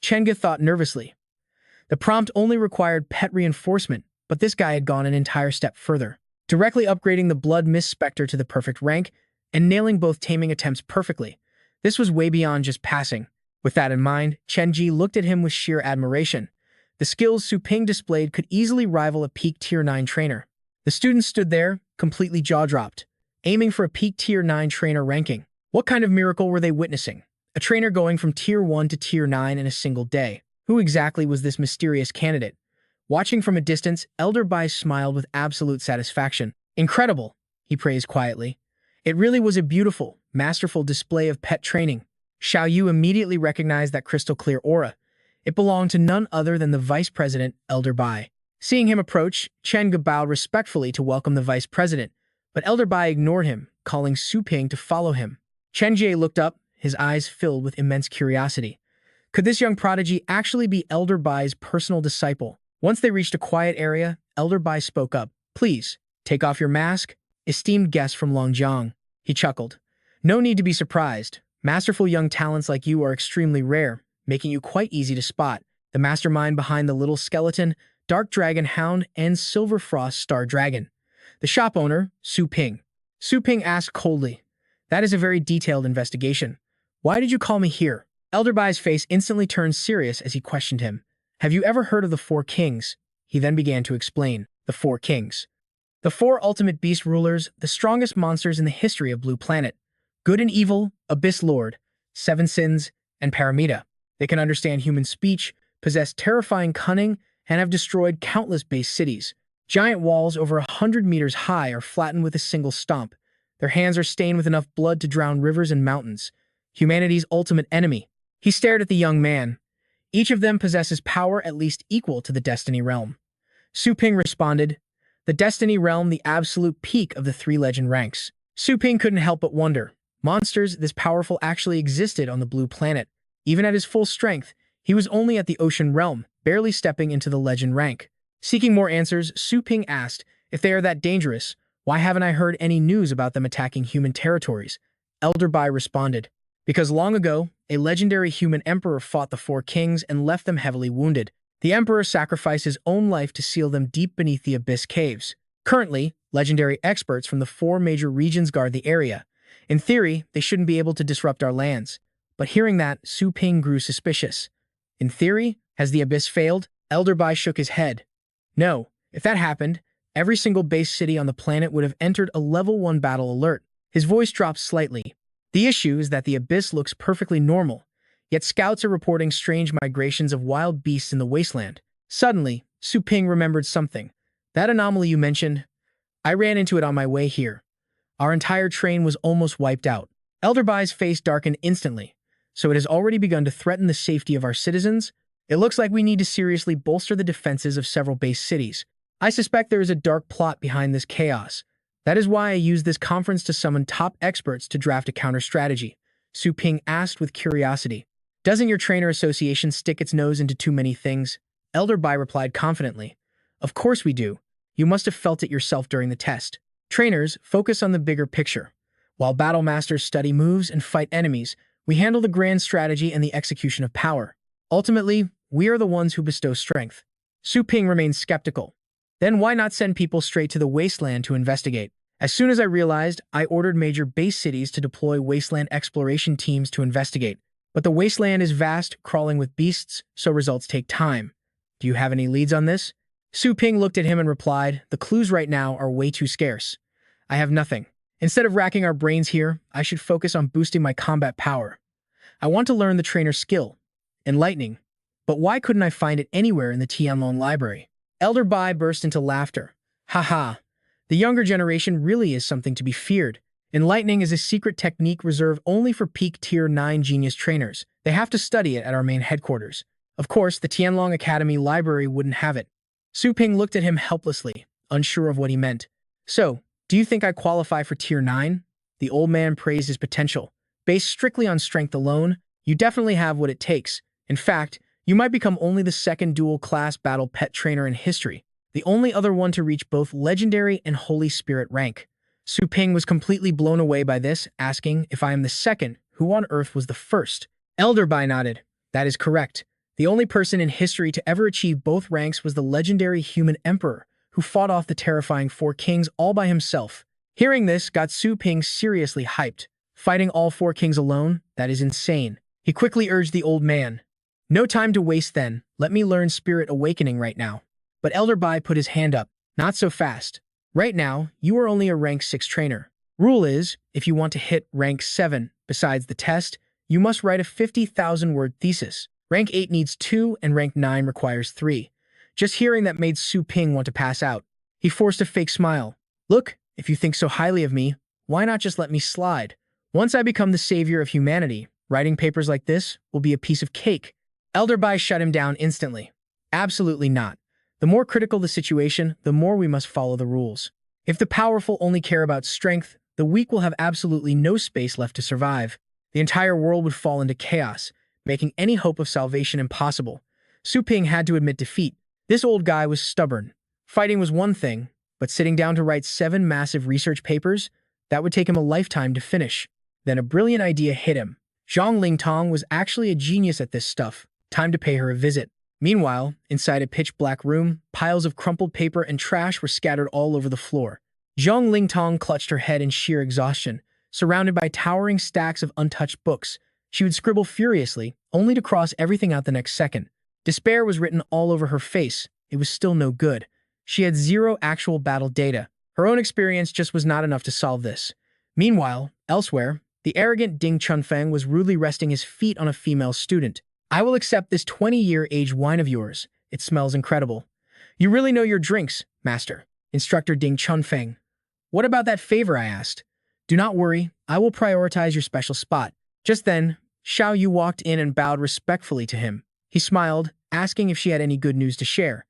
Chen Ge thought nervously. The prompt only required pet reinforcement, but this guy had gone an entire step further, directly upgrading the blood mist specter to the perfect rank and nailing both taming attempts perfectly. This was way beyond just passing. With that in mind, Chen Ji looked at him with sheer admiration. The skills Su Ping displayed could easily rival a peak Tier 9 trainer. The student stood there, completely jaw-dropped, aiming for a peak Tier 9 trainer ranking. What kind of miracle were they witnessing? A trainer going from Tier 1 to Tier 9 in a single day. Who exactly was this mysterious candidate? Watching from a distance, Elder Bai smiled with absolute satisfaction. Incredible, he praised quietly. It really was a beautiful, masterful display of pet training. Xiao Yu immediately recognized that crystal-clear aura. It belonged to none other than the vice president, Elder Bai. Seeing him approach, Chen Ge bowed respectfully to welcome the vice president, but Elder Bai ignored him, calling Su Ping to follow him. Chen Jie looked up, his eyes filled with immense curiosity. Could this young prodigy actually be Elder Bai's personal disciple? Once they reached a quiet area, Elder Bai spoke up. Please, take off your mask, esteemed guest from Longjiang. He chuckled. No need to be surprised. Masterful young talents like you are extremely rare, making you quite easy to spot. The mastermind behind the Little Skeleton, Dark Dragon Hound, and Silver Frost Star Dragon. The shop owner, Su Ping. Su Ping asked coldly. That is a very detailed investigation. Why did you call me here? Elder Bai's face instantly turned serious as he questioned him. Have you ever heard of the Four Kings? He then began to explain. The Four Kings. The four ultimate beast rulers, the strongest monsters in the history of Blue Planet. Good and evil, Abyss Lord, Seven Sins, and Paramita. They can understand human speech, possess terrifying cunning, and have destroyed countless base cities. Giant walls over 100 meters high are flattened with a single stomp. Their hands are stained with enough blood to drown rivers and mountains. Humanity's ultimate enemy. He stared at the young man. Each of them possesses power at least equal to the Destiny Realm. Su Ping responded, the Destiny Realm, the absolute peak of the three legend ranks. Su Ping couldn't help but wonder. Monsters this powerful actually existed on the Blue Planet. Even at his full strength, he was only at the Ocean Realm, barely stepping into the legend rank. Seeking more answers, Su Ping asked, if they are that dangerous, why haven't I heard any news about them attacking human territories? Elder Bai responded, because long ago, a legendary human emperor fought the Four Kings and left them heavily wounded. The emperor sacrificed his own life to seal them deep beneath the Abyss Caves. Currently, legendary experts from the four major regions guard the area. In theory, they shouldn't be able to disrupt our lands. But hearing that, Su Ping grew suspicious. In theory, has the Abyss failed? Elder Bai shook his head. No, if that happened, every single base city on the planet would have entered a level 1 battle alert. His voice dropped slightly. The issue is that the Abyss looks perfectly normal, yet scouts are reporting strange migrations of wild beasts in the wasteland. Suddenly, Su Ping remembered something. That anomaly you mentioned, I ran into it on my way here. Our entire train was almost wiped out. Elder Bai's face darkened instantly. So it has already begun to threaten the safety of our citizens? It looks like we need to seriously bolster the defenses of several base cities. I suspect there is a dark plot behind this chaos. That is why I used this conference to summon top experts to draft a counter-strategy. Su Ping asked with curiosity. Doesn't your trainer association stick its nose into too many things? Elder Bai replied confidently. Of course we do. You must have felt it yourself during the test. Trainers focus on the bigger picture. While battle masters study moves and fight enemies, we handle the grand strategy and the execution of power. Ultimately, we are the ones who bestow strength. Su Ping remained skeptical. Then why not send people straight to the wasteland to investigate? As soon as I realized, I ordered major base cities to deploy wasteland exploration teams to investigate. But the wasteland is vast, crawling with beasts, so results take time. Do you have any leads on this? Su Ping looked at him and replied, the clues right now are way too scarce. I have nothing. Instead of racking our brains here, I should focus on boosting my combat power. I want to learn the trainer's skill. Enlightening. But why couldn't I find it anywhere in the Tianlong library? Elder Bai burst into laughter. Haha. The younger generation really is something to be feared. Enlightening is a secret technique reserved only for peak Tier 9 genius trainers. They have to study it at our main headquarters. Of course, the Tianlong Academy library wouldn't have it. Su Ping looked at him helplessly, unsure of what he meant. So, do you think I qualify for Tier 9? The old man praised his potential. Based strictly on strength alone, you definitely have what it takes. In fact, you might become only the second dual-class battle pet trainer in history, the only other one to reach both legendary and Holy Spirit rank. Su Ping was completely blown away by this, asking, if I am the second, who on earth was the first? Elder Bai nodded. That is correct. The only person in history to ever achieve both ranks was the legendary human emperor, who fought off the terrifying Four Kings all by himself. Hearing this got Su Ping seriously hyped. Fighting all Four Kings alone? That is insane. He quickly urged the old man. No time to waste then. Let me learn Spirit Awakening right now. But Elder Bai put his hand up. Not so fast. Right now, you are only a rank 6 trainer. Rule is, if you want to hit rank 7, besides the test, you must write a 50,000-word thesis. Rank 8 needs 2 and rank 9 requires 3. Just hearing that made Su Ping want to pass out. He forced a fake smile. Look, if you think so highly of me, why not just let me slide? Once I become the savior of humanity, writing papers like this will be a piece of cake. Elder Bai shut him down instantly. Absolutely not. The more critical the situation, the more we must follow the rules. If the powerful only care about strength, the weak will have absolutely no space left to survive. The entire world would fall into chaos, making any hope of salvation impossible. Su Ping had to admit defeat. This old guy was stubborn. Fighting was one thing, but sitting down to write 7 massive research papers, that would take him a lifetime to finish. Then a brilliant idea hit him. Zhang Lingtong was actually a genius at this stuff. Time to pay her a visit. Meanwhile, inside a pitch-black room, piles of crumpled paper and trash were scattered all over the floor. Zhang Lingtong clutched her head in sheer exhaustion. Surrounded by towering stacks of untouched books, she would scribble furiously, only to cross everything out the next second. Despair was written all over her face. It was still no good. She had 0 actual battle data. Her own experience just was not enough to solve this. Meanwhile, elsewhere, the arrogant Ding Chunfeng was rudely resting his feet on a female student. I will accept this 20-year-aged wine of yours. It smells incredible. You really know your drinks, master. Instructor Ding Chunfeng. What about that favor, I asked. Do not worry, I will prioritize your special spot. Just then, Xiao Yu walked in and bowed respectfully to him. He smiled, asking if she had any good news to share.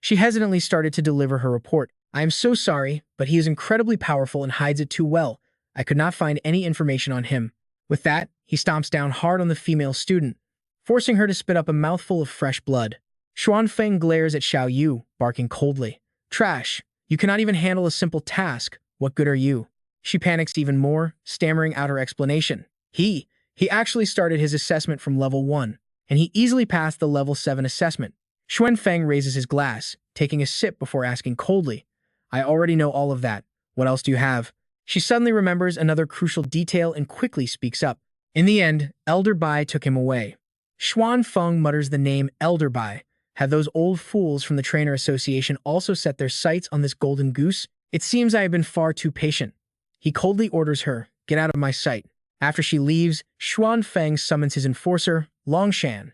She hesitantly started to deliver her report. I am so sorry, but he is incredibly powerful and hides it too well. I could not find any information on him. With that, he stomps down hard on the female student, forcing her to spit up a mouthful of fresh blood. Xuanfeng glares at Xiao Yu, barking coldly. Trash. You cannot even handle a simple task. What good are you? She panics even more, stammering out her explanation. He actually started his assessment from level 1, and he easily passed the level 7 assessment. Xuanfeng raises his glass, taking a sip before asking coldly, I already know all of that. What else do you have? She suddenly remembers another crucial detail and quickly speaks up. In the end, Elder Bai took him away. Xuanfeng mutters the name Elder Bai. Had those old fools from the Trainer Association also set their sights on this golden goose? It seems I have been far too patient. He coldly orders her, get out of my sight. After she leaves, Xuanfeng summons his enforcer, Longshan.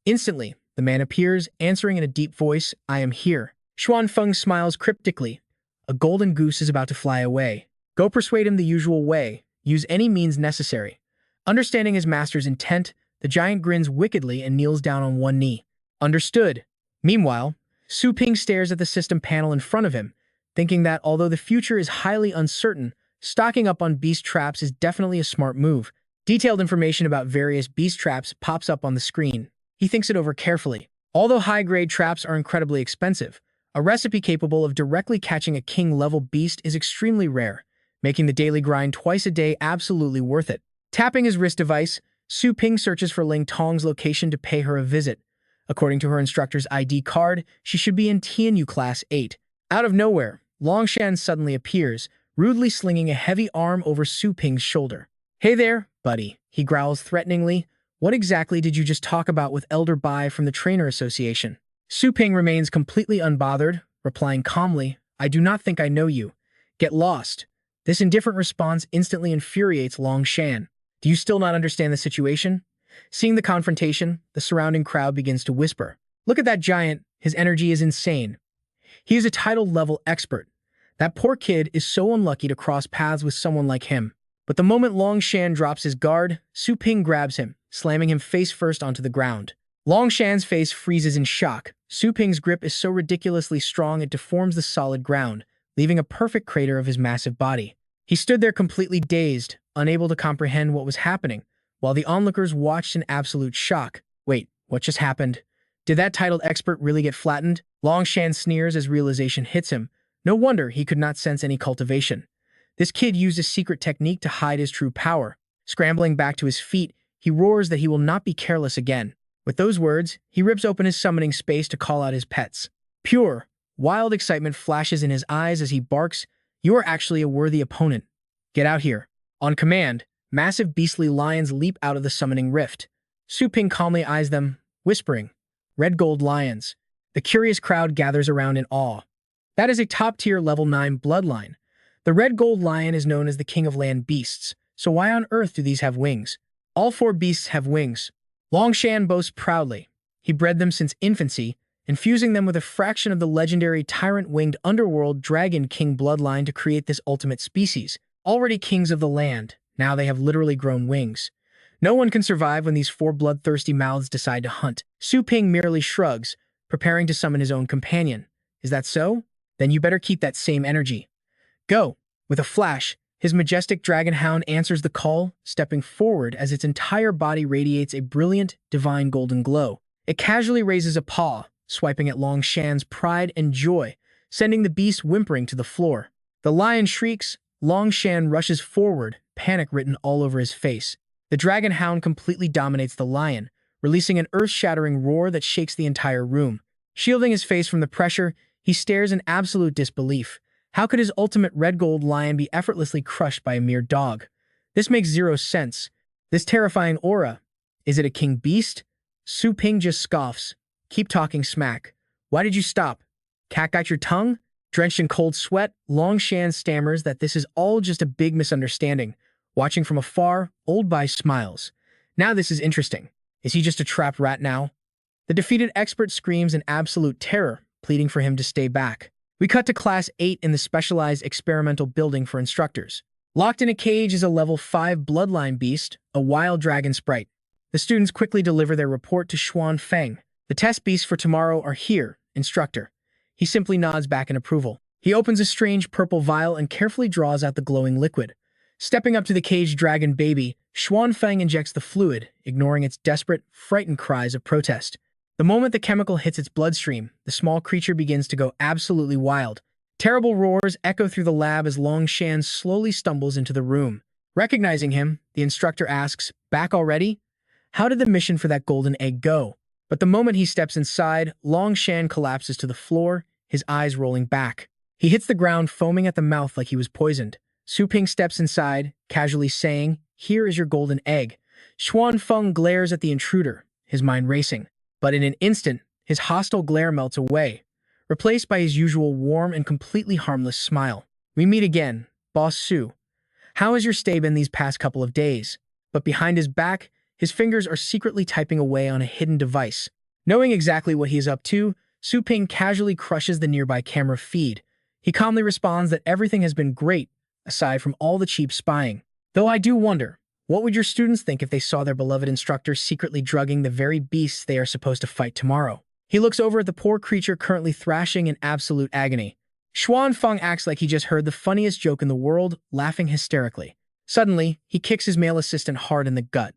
Instantly, the man appears, answering in a deep voice, I am here. Xuanfeng smiles cryptically. A golden goose is about to fly away. Go persuade him the usual way. Use any means necessary. Understanding his master's intent, the giant grins wickedly and kneels down on one knee. Understood. Meanwhile, Su Ping stares at the system panel in front of him, thinking that although the future is highly uncertain, stocking up on beast traps is definitely a smart move. Detailed information about various beast traps pops up on the screen. He thinks it over carefully. Although high-grade traps are incredibly expensive, a recipe capable of directly catching a king-level beast is extremely rare, making the daily grind twice a day absolutely worth it. Tapping his wrist device, Su Ping searches for Ling Tong's location to pay her a visit. According to her instructor's ID card, she should be in TNU Class 8. Out of nowhere, Longshan suddenly appears, rudely slinging a heavy arm over Su Ping's shoulder. Hey there, buddy, he growls threateningly. What exactly did you just talk about with Elder Bai from the Trainer Association? Su Ping remains completely unbothered, replying calmly, I do not think I know you. Get lost. This indifferent response instantly infuriates Longshan. Do you still not understand the situation? Seeing the confrontation, the surrounding crowd begins to whisper. Look at that giant, his energy is insane. He is a title-level expert. That poor kid is so unlucky to cross paths with someone like him. But the moment Longshan drops his guard, Su Ping grabs him, slamming him face-first onto the ground. Longshan's face freezes in shock. Su Ping's grip is so ridiculously strong it deforms the solid ground, leaving a perfect crater of his massive body. He stood there completely dazed, unable to comprehend what was happening, while the onlookers watched in absolute shock. Wait, what just happened? Did that titled expert really get flattened? Longshan sneers as realization hits him. No wonder he could not sense any cultivation. This kid used a secret technique to hide his true power. Scrambling back to his feet, he roars that he will not be careless again. With those words, he rips open his summoning space to call out his pets. Pure, wild excitement flashes in his eyes as he barks, You are actually a worthy opponent. Get out here. On command, Massive beastly lions leap out of the summoning rift. Su Ping calmly eyes them, whispering, "Red gold lions." The curious crowd gathers around in awe. That is a top-tier level 9 bloodline. The red gold lion is known as the king of land beasts, so why on earth do these have wings? All 4 beasts have wings. Longshan boasts proudly. He bred them since infancy, infusing them with a fraction of the legendary tyrant-winged underworld dragon king bloodline to create this ultimate species. Already kings of the land, now they have literally grown wings. No one can survive when these 4 bloodthirsty mouths decide to hunt. Su Ping merely shrugs, preparing to summon his own companion. Is that so? Then you better keep that same energy. Go! With a flash, his majestic dragon hound answers the call, stepping forward as its entire body radiates a brilliant, divine golden glow. It casually raises a paw, swiping at Longshan's pride and joy, sending the beast whimpering to the floor. The lion shrieks, Longshan rushes forward, panic written all over his face. The dragon hound completely dominates the lion, releasing an earth-shattering roar that shakes the entire room. Shielding his face from the pressure, he stares in absolute disbelief. How could his ultimate red gold lion be effortlessly crushed by a mere dog? This makes zero sense. This terrifying aura. Is it a king beast? Su Ping just scoffs. Keep talking smack. Why did you stop? Cat got your tongue? Drenched in cold sweat, Longshan stammers that this is all just a big misunderstanding. Watching from afar, Old Bai smiles. Now this is interesting. Is he just a trapped rat now? The defeated expert screams in absolute terror, pleading for him to stay back. We cut to Class 8 in the specialized experimental building for instructors. Locked in a cage is a level 5 bloodline beast, a wild dragon sprite. The students quickly deliver their report to Xuan Feng. The test beasts for tomorrow are here, instructor. He simply nods back in approval. He opens a strange purple vial and carefully draws out the glowing liquid. Stepping up to the caged dragon baby, Xuan Feng injects the fluid, ignoring its desperate, frightened cries of protest. The moment the chemical hits its bloodstream, the small creature begins to go absolutely wild. Terrible roars echo through the lab as Longshan slowly stumbles into the room. Recognizing him, the instructor asks, "Back already? How did the mission for that golden egg go?" But the moment he steps inside, Longshan collapses to the floor, his eyes rolling back. He hits the ground, foaming at the mouth like he was poisoned. Su Ping steps inside, casually saying, "Here is your golden egg." Xuan Feng glares at the intruder, his mind racing. But in an instant, his hostile glare melts away, replaced by his usual warm and completely harmless smile. "We meet again, Boss Su. How has your stay been these past couple of days?" But behind his back, his fingers are secretly typing away on a hidden device. Knowing exactly what he is up to, Su Ping casually crushes the nearby camera feed. He calmly responds that everything has been great, aside from all the cheap spying. Though I do wonder, what would your students think if they saw their beloved instructor secretly drugging the very beasts they are supposed to fight tomorrow? He looks over at the poor creature currently thrashing in absolute agony. Xuan Feng acts like he just heard the funniest joke in the world, laughing hysterically. Suddenly, he kicks his male assistant hard in the gut.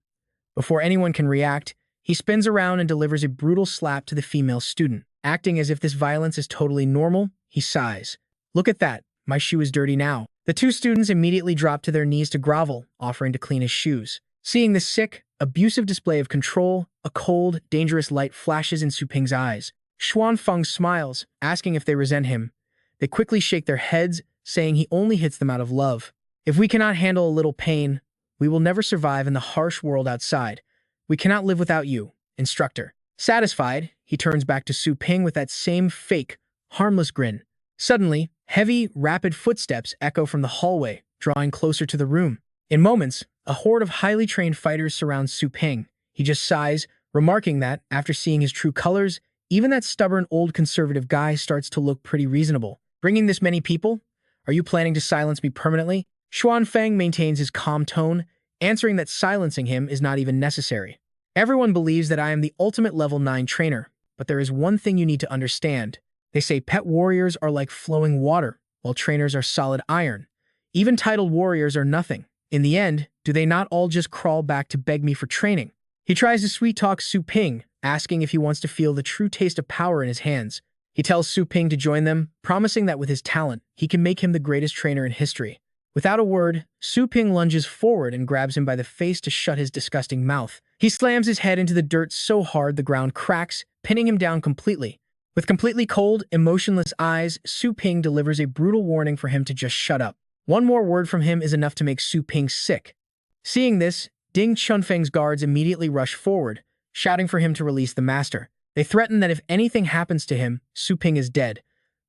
Before anyone can react, he spins around and delivers a brutal slap to the female student. Acting as if this violence is totally normal, he sighs. "Look at that, my shoe is dirty now." The 2 students immediately drop to their knees to grovel, offering to clean his shoes. Seeing this sick, abusive display of control, a cold, dangerous light flashes in Su Ping's eyes. Xuan Feng smiles, asking if they resent him. They quickly shake their heads, saying he only hits them out of love. "If we cannot handle a little pain, we will never survive in the harsh world outside. We cannot live without you, instructor." Satisfied, he turns back to Su Ping with that same fake, harmless grin. Suddenly, heavy, rapid footsteps echo from the hallway, drawing closer to the room. In moments, a horde of highly trained fighters surrounds Su Ping. He just sighs, remarking that, after seeing his true colors, even that stubborn old conservative guy starts to look pretty reasonable. "Bringing this many people? Are you planning to silence me permanently?" Xuan Feng maintains his calm tone, answering that silencing him is not even necessary. "Everyone believes that I am the ultimate level 9 trainer, but there is one thing you need to understand. They say pet warriors are like flowing water, while trainers are solid iron. Even titled warriors are nothing. In the end, do they not all just crawl back to beg me for training?" He tries to sweet-talk Su Ping, asking if he wants to feel the true taste of power in his hands. He tells Su Ping to join them, promising that with his talent, he can make him the greatest trainer in history. Without a word, Su Ping lunges forward and grabs him by the face to shut his disgusting mouth. He slams his head into the dirt so hard the ground cracks, pinning him down completely. With completely cold, emotionless eyes, Su Ping delivers a brutal warning for him to just shut up. One more word from him is enough to make Su Ping sick. Seeing this, Ding Chunfeng's guards immediately rush forward, shouting for him to release the master. They threaten that if anything happens to him, Su Ping is dead.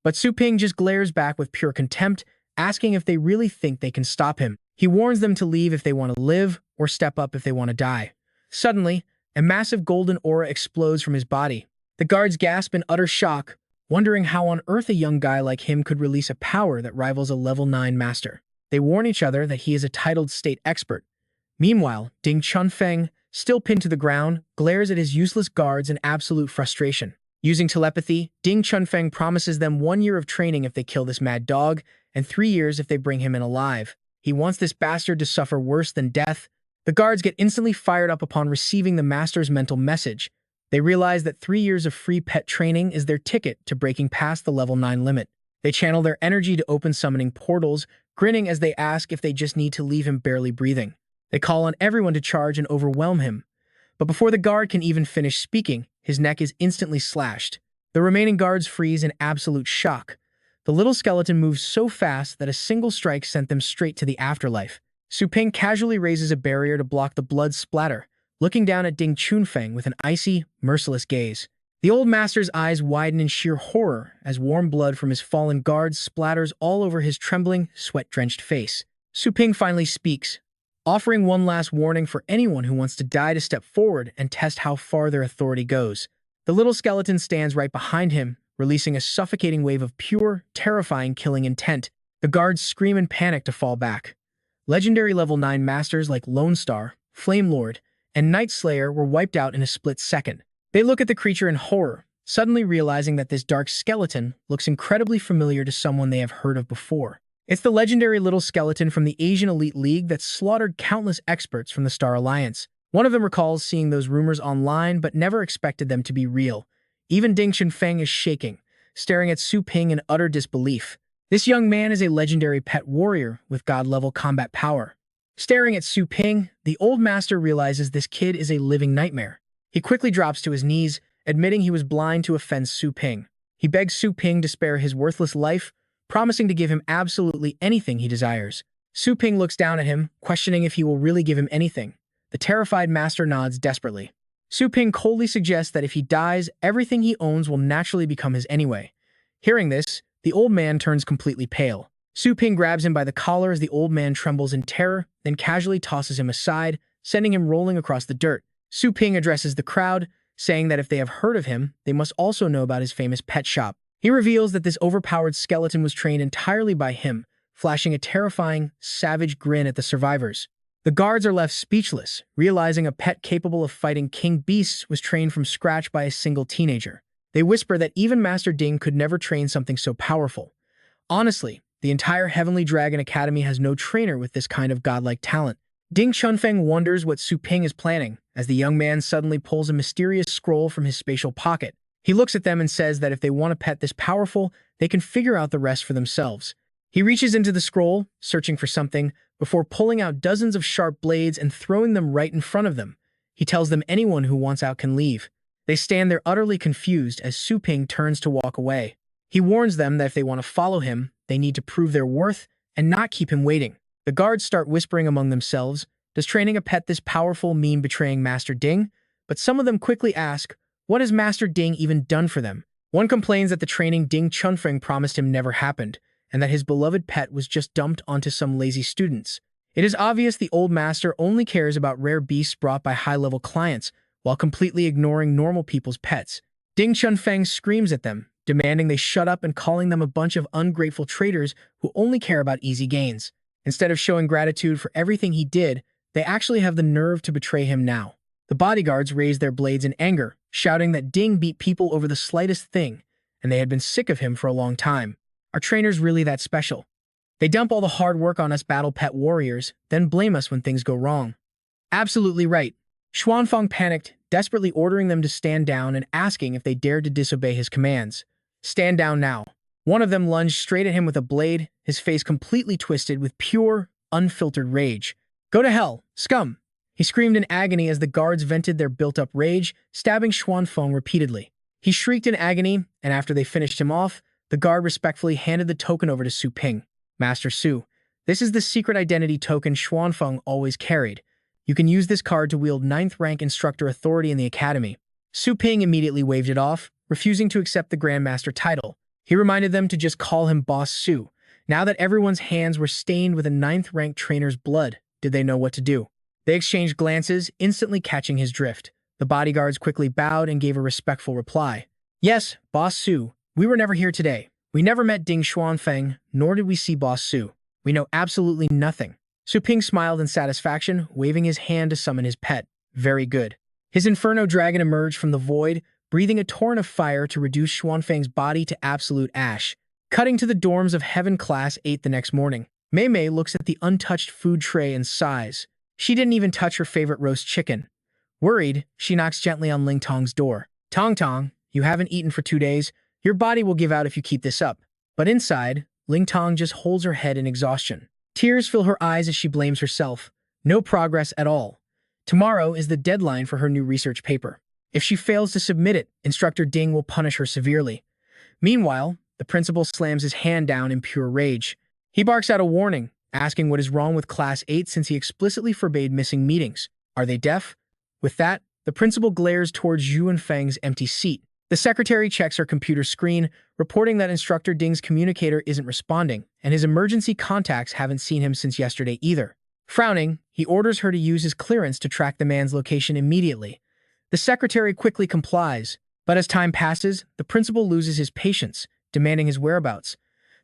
But Su Ping just glares back with pure contempt, asking if they really think they can stop him. He warns them to leave if they want to live, or step up if they want to die. Suddenly, a massive golden aura explodes from his body. The guards gasp in utter shock, wondering how on earth a young guy like him could release a power that rivals a level 9 master. They warn each other that he is a titled state expert. Meanwhile, Ding Chunfeng, still pinned to the ground, glares at his useless guards in absolute frustration. Using telepathy, Ding Chunfeng promises them 1 year of training if they kill this mad dog, and 3 years if they bring him in alive. He wants this bastard to suffer worse than death. The guards get instantly fired up upon receiving the master's mental message. They realize that 3 years of free pet training is their ticket to breaking past the level 9 limit. They channel their energy to open summoning portals, grinning as they ask if they just need to leave him barely breathing. They call on everyone to charge and overwhelm him. But before the guard can even finish speaking, his neck is instantly slashed. The remaining guards freeze in absolute shock. The little skeleton moves so fast that a single strike sent them straight to the afterlife. Su Ping casually raises a barrier to block the blood splatter, looking down at Ding Chunfeng with an icy, merciless gaze. The old master's eyes widen in sheer horror as warm blood from his fallen guards splatters all over his trembling, sweat-drenched face. Su Ping finally speaks, offering one last warning for anyone who wants to die to step forward and test how far their authority goes. The little skeleton stands right behind him, releasing a suffocating wave of pure, terrifying killing intent. The guards scream in panic to fall back. Legendary level 9 masters like Lone Star, Flame Lord, and Night Slayer were wiped out in a split second. They look at the creature in horror, suddenly realizing that this dark skeleton looks incredibly familiar to someone they have heard of before. It's the legendary little skeleton from the Asian Elite League that slaughtered countless experts from the Star Alliance. One of them recalls seeing those rumors online but never expected them to be real. Even Ding Chunfeng is shaking, staring at Su Ping in utter disbelief. This young man is a legendary pet warrior with god-level combat power. Staring at Su Ping, the old master realizes this kid is a living nightmare. He quickly drops to his knees, admitting he was blind to offend Su Ping. He begs Su Ping to spare his worthless life, promising to give him absolutely anything he desires. Su Ping looks down at him, questioning if he will really give him anything. The terrified master nods desperately. Su Ping coldly suggests that if he dies, everything he owns will naturally become his anyway. Hearing this, the old man turns completely pale. Su Ping grabs him by the collar as the old man trembles in terror, then casually tosses him aside, sending him rolling across the dirt. Su Ping addresses the crowd, saying that if they have heard of him, they must also know about his famous pet shop. He reveals that this overpowered skeleton was trained entirely by him, flashing a terrifying, savage grin at the survivors. The guards are left speechless, realizing a pet capable of fighting king beasts was trained from scratch by a single teenager. They whisper that even Master Ding could never train something so powerful. Honestly, the entire Heavenly Dragon Academy has no trainer with this kind of godlike talent. Ding Chunfeng wonders what Su Ping is planning, as the young man suddenly pulls a mysterious scroll from his spatial pocket. He looks at them and says that if they want a pet this powerful, they can figure out the rest for themselves. He reaches into the scroll, searching for something, before pulling out dozens of sharp blades and throwing them right in front of them. He tells them anyone who wants out can leave. They stand there utterly confused as Su Ping turns to walk away. He warns them that if they want to follow him, they need to prove their worth and not keep him waiting. The guards start whispering among themselves, does training a pet this powerful mean betraying Master Ding? But some of them quickly ask, what has Master Ding even done for them? One complains that the training Ding Chunfeng promised him never happened, and that his beloved pet was just dumped onto some lazy students. It is obvious the old master only cares about rare beasts brought by high-level clients, while completely ignoring normal people's pets. Ding Chunfeng screams at them, demanding they shut up and calling them a bunch of ungrateful traitors who only care about easy gains. Instead of showing gratitude for everything he did, they actually have the nerve to betray him now. The bodyguards raise their blades in anger, shouting that Ding beat people over the slightest thing, and they had been sick of him for a long time. Are trainers really that special? They dump all the hard work on us battle pet warriors, then blame us when things go wrong. Absolutely right. Xuanfang panicked, desperately ordering them to stand down and asking if they dared to disobey his commands. Stand down now. One of them lunged straight at him with a blade, his face completely twisted with pure, unfiltered rage. Go to hell, scum! He screamed in agony as the guards vented their built-up rage, stabbing Xuanfang repeatedly. He shrieked in agony, and after they finished him off, the guard respectfully handed the token over to Su Ping. Master Su, This is the secret identity token Xuanfeng always carried. You can use this card to wield ninth rank instructor authority in the academy. Su Ping immediately waved it off, refusing to accept the Grandmaster title. He reminded them to just call him Boss Su. Now that everyone's hands were stained with a ninth-rank trainer's blood, did they know what to do? They exchanged glances, instantly catching his drift. The bodyguards quickly bowed and gave a respectful reply. Yes, Boss Su, we were never here today. We never met Ding Xuanfeng, nor did we see Boss Su. We know absolutely nothing. Su Ping smiled in satisfaction, waving his hand to summon his pet. Very good. His Inferno Dragon emerged from the void, breathing a torrent of fire to reduce Xuanfeng's body to absolute ash. Cutting to the dorms of Heaven Class 8 the next morning, Mei Mei looks at the untouched food tray and sighs. She didn't even touch her favorite roast chicken. Worried, she knocks gently on Ling Tong's door. Tong Tong, you haven't eaten for 2 days. Your body will give out if you keep this up. But inside, Ling Tong just holds her head in exhaustion. Tears fill her eyes as she blames herself. No progress at all. Tomorrow is the deadline for her new research paper. If she fails to submit it, Instructor Ding will punish her severely. Meanwhile, the principal slams his hand down in pure rage. He barks out a warning, asking what is wrong with Class 8 since he explicitly forbade missing meetings. Are they deaf? With that, the principal glares towards Yuanfeng's empty seat. The secretary checks her computer screen, reporting that Instructor Ding's communicator isn't responding, and his emergency contacts haven't seen him since yesterday either. Frowning, he orders her to use his clearance to track the man's location immediately. The secretary quickly complies, but as time passes, the principal loses his patience, demanding his whereabouts.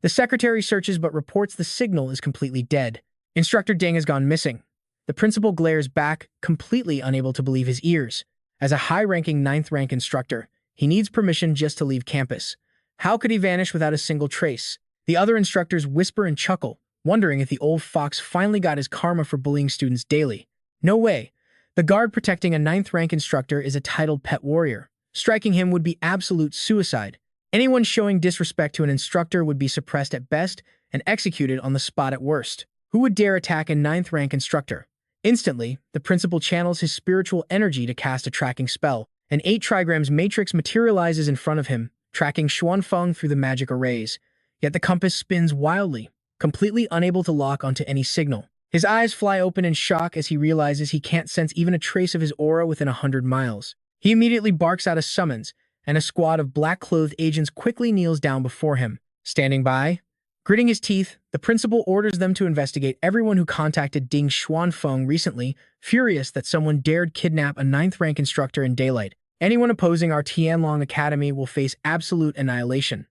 The secretary searches but reports the signal is completely dead. Instructor Ding has gone missing. The principal glares back, completely unable to believe his ears. As a high-ranking 9th-rank instructor, he needs permission just to leave campus. How could he vanish without a single trace? The other instructors whisper and chuckle, wondering if the old fox finally got his karma for bullying students daily. No way. The guard protecting a 9th-rank instructor is a titled pet warrior. Striking him would be absolute suicide. Anyone showing disrespect to an instructor would be suppressed at best and executed on the spot at worst. Who would dare attack a 9th-rank instructor? Instantly, the principal channels his spiritual energy to cast a tracking spell. An 8 trigrams matrix materializes in front of him, tracking Xuanfeng through the magic arrays. Yet the compass spins wildly, completely unable to lock onto any signal. His eyes fly open in shock as he realizes he can't sense even a trace of his aura within 100 miles. He immediately barks out a summons, and a squad of black-clothed agents quickly kneels down before him. Standing by, gritting his teeth, the principal orders them to investigate everyone who contacted Ding Xuanfeng recently, furious that someone dared kidnap a 9th-rank instructor in daylight. Anyone opposing our Tianlong Academy will face absolute annihilation.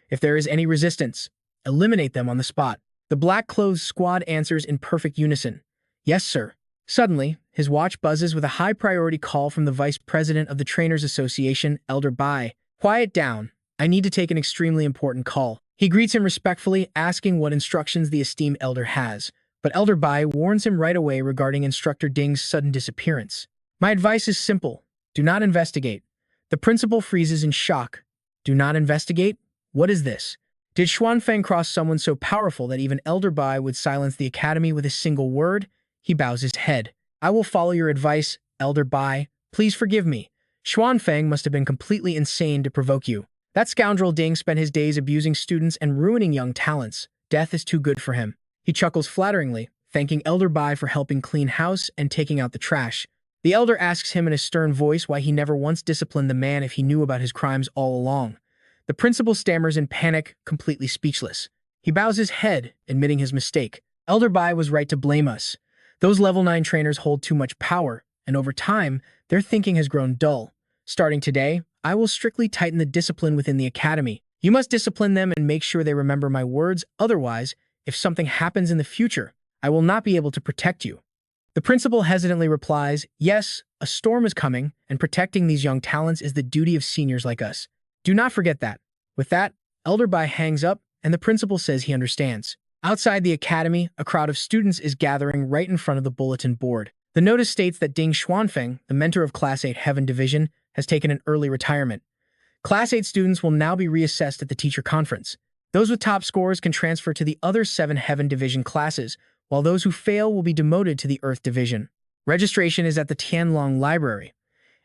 If there is any resistance, eliminate them on the spot. The black-clothed squad answers in perfect unison. Yes, sir. Suddenly, his watch buzzes with a high-priority call from the vice president of the Trainers Association, Elder Bai. Quiet down. I need to take an extremely important call. He greets him respectfully, asking what instructions the esteemed elder has, but Elder Bai warns him right away regarding Instructor Ding's sudden disappearance. My advice is simple. Do not investigate. The principal freezes in shock. Do not investigate? What is this? Did Xuanfeng cross someone so powerful that even Elder Bai would silence the academy with a single word? He bows his head. I will follow your advice, Elder Bai. Please forgive me. Xuanfeng must have been completely insane to provoke you. That scoundrel Ding spent his days abusing students and ruining young talents. Death is too good for him. He chuckles flatteringly, thanking Elder Bai for helping clean house and taking out the trash. The elder asks him in a stern voice why he never once disciplined the man if he knew about his crimes all along. The principal stammers in panic, completely speechless. He bows his head, admitting his mistake. Elder Bai was right to blame us. Those level 9 trainers hold too much power, and over time, their thinking has grown dull. Starting today, I will strictly tighten the discipline within the academy. You must discipline them and make sure they remember my words, otherwise, if something happens in the future, I will not be able to protect you. The principal hesitantly replies, yes, a storm is coming, and protecting these young talents is the duty of seniors like us. Do not forget that. With that, Elder Bai hangs up, and the principal says he understands. Outside the academy, a crowd of students is gathering right in front of the bulletin board. The notice states that Ding Xuanfeng, the mentor of Class 8 Heaven Division, has taken an early retirement. Class 8 students will now be reassessed at the teacher conference. Those with top scores can transfer to the other 7 Heaven Division classes, while those who fail will be demoted to the Earth Division. Registration is at the Tianlong Library.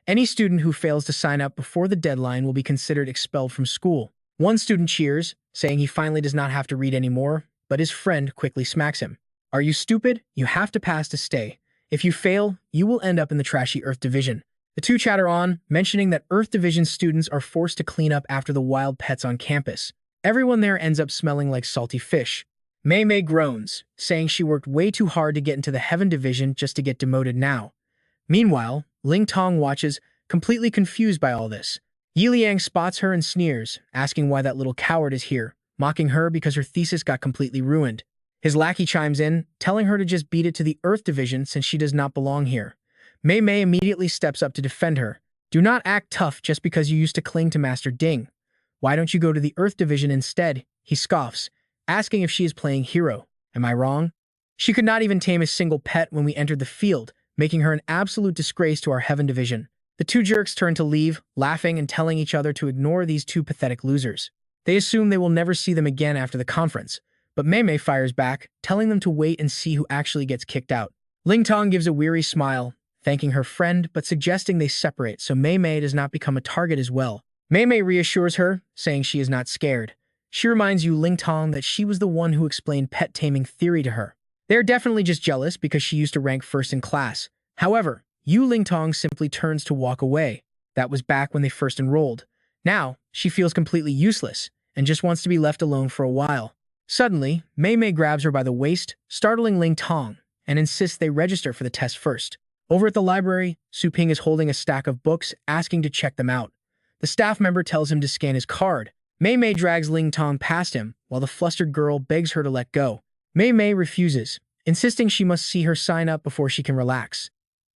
Any student who fails to sign up before the deadline will be considered expelled from school. One student cheers, saying he finally does not have to read anymore, but his friend quickly smacks him. Are you stupid? You have to pass to stay. If you fail, you will end up in the trashy Earth Division. The two chatter on, mentioning that Earth Division students are forced to clean up after the wild pets on campus. Everyone there ends up smelling like salty fish. Mei Mei groans, saying she worked way too hard to get into the Heaven Division just to get demoted now. Meanwhile, Ling Tong watches, completely confused by all this. Yi Liang spots her and sneers, asking why that little coward is here, mocking her because her thesis got completely ruined. His lackey chimes in, telling her to just beat it to the Earth Division since she does not belong here. Mei Mei immediately steps up to defend her. Do not act tough just because you used to cling to Master Ding. Why don't you go to the Earth Division instead? He scoffs, asking if she is playing hero. Am I wrong? She could not even tame a single pet when we entered the field, making her an absolute disgrace to our Heaven Division. The two jerks turn to leave, laughing and telling each other to ignore these two pathetic losers. They assume they will never see them again after the conference, but Mei Mei fires back, telling them to wait and see who actually gets kicked out. Ling Tong gives a weary smile, thanking her friend but suggesting they separate so Mei Mei does not become a target as well. Mei Mei reassures her, saying she is not scared. She reminds Ling Tong that she was the one who explained pet taming theory to her. They are definitely just jealous because she used to rank first in class. However, Ling Tong simply turns to walk away. That was back when they first enrolled. Now, she feels completely useless and just wants to be left alone for a while. Suddenly, Mei Mei grabs her by the waist, startling Ling Tong, and insists they register for the test first. Over at the library, Su Ping is holding a stack of books, asking to check them out. The staff member tells him to scan his card. Mei Mei drags Ling Tong past him, while the flustered girl begs her to let go. Mei Mei refuses, insisting she must see her sign up before she can relax.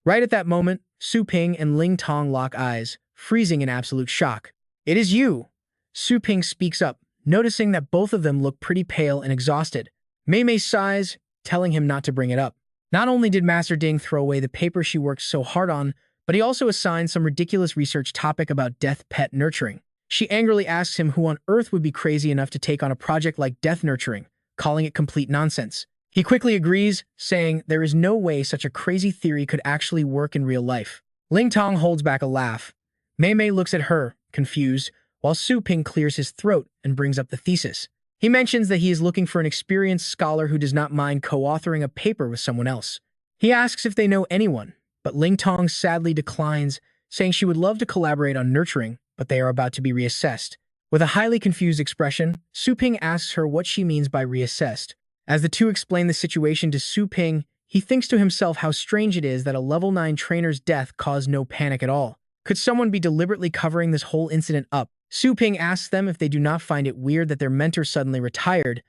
Right at that moment, Su Ping and Ling Tong lock eyes, freezing in absolute shock. It is you! Su Ping speaks up, noticing that both of them look pretty pale and exhausted. Mei Mei sighs, telling him not to bring it up. Not only did Master Ding throw away the paper she worked so hard on, but he also assigned some ridiculous research topic about death pet nurturing. She angrily asks him who on earth would be crazy enough to take on a project like death nurturing, calling it complete nonsense. He quickly agrees, saying there is no way such a crazy theory could actually work in real life. Ling Tong holds back a laugh. Mei Mei looks at her, confused, while Su Ping clears his throat and brings up the thesis. He mentions that he is looking for an experienced scholar who does not mind co-authoring a paper with someone else. He asks if they know anyone, but Ling Tong sadly declines, saying she would love to collaborate on nurturing, but they are about to be reassessed. With a highly confused expression, Su Ping asks her what she means by reassessed. As the two explain the situation to Su Ping, he thinks to himself how strange it is that a level 9 trainer's death caused no panic at all. Could someone be deliberately covering this whole incident up? Su Ping asks them if they do not find it weird that their mentor suddenly retired.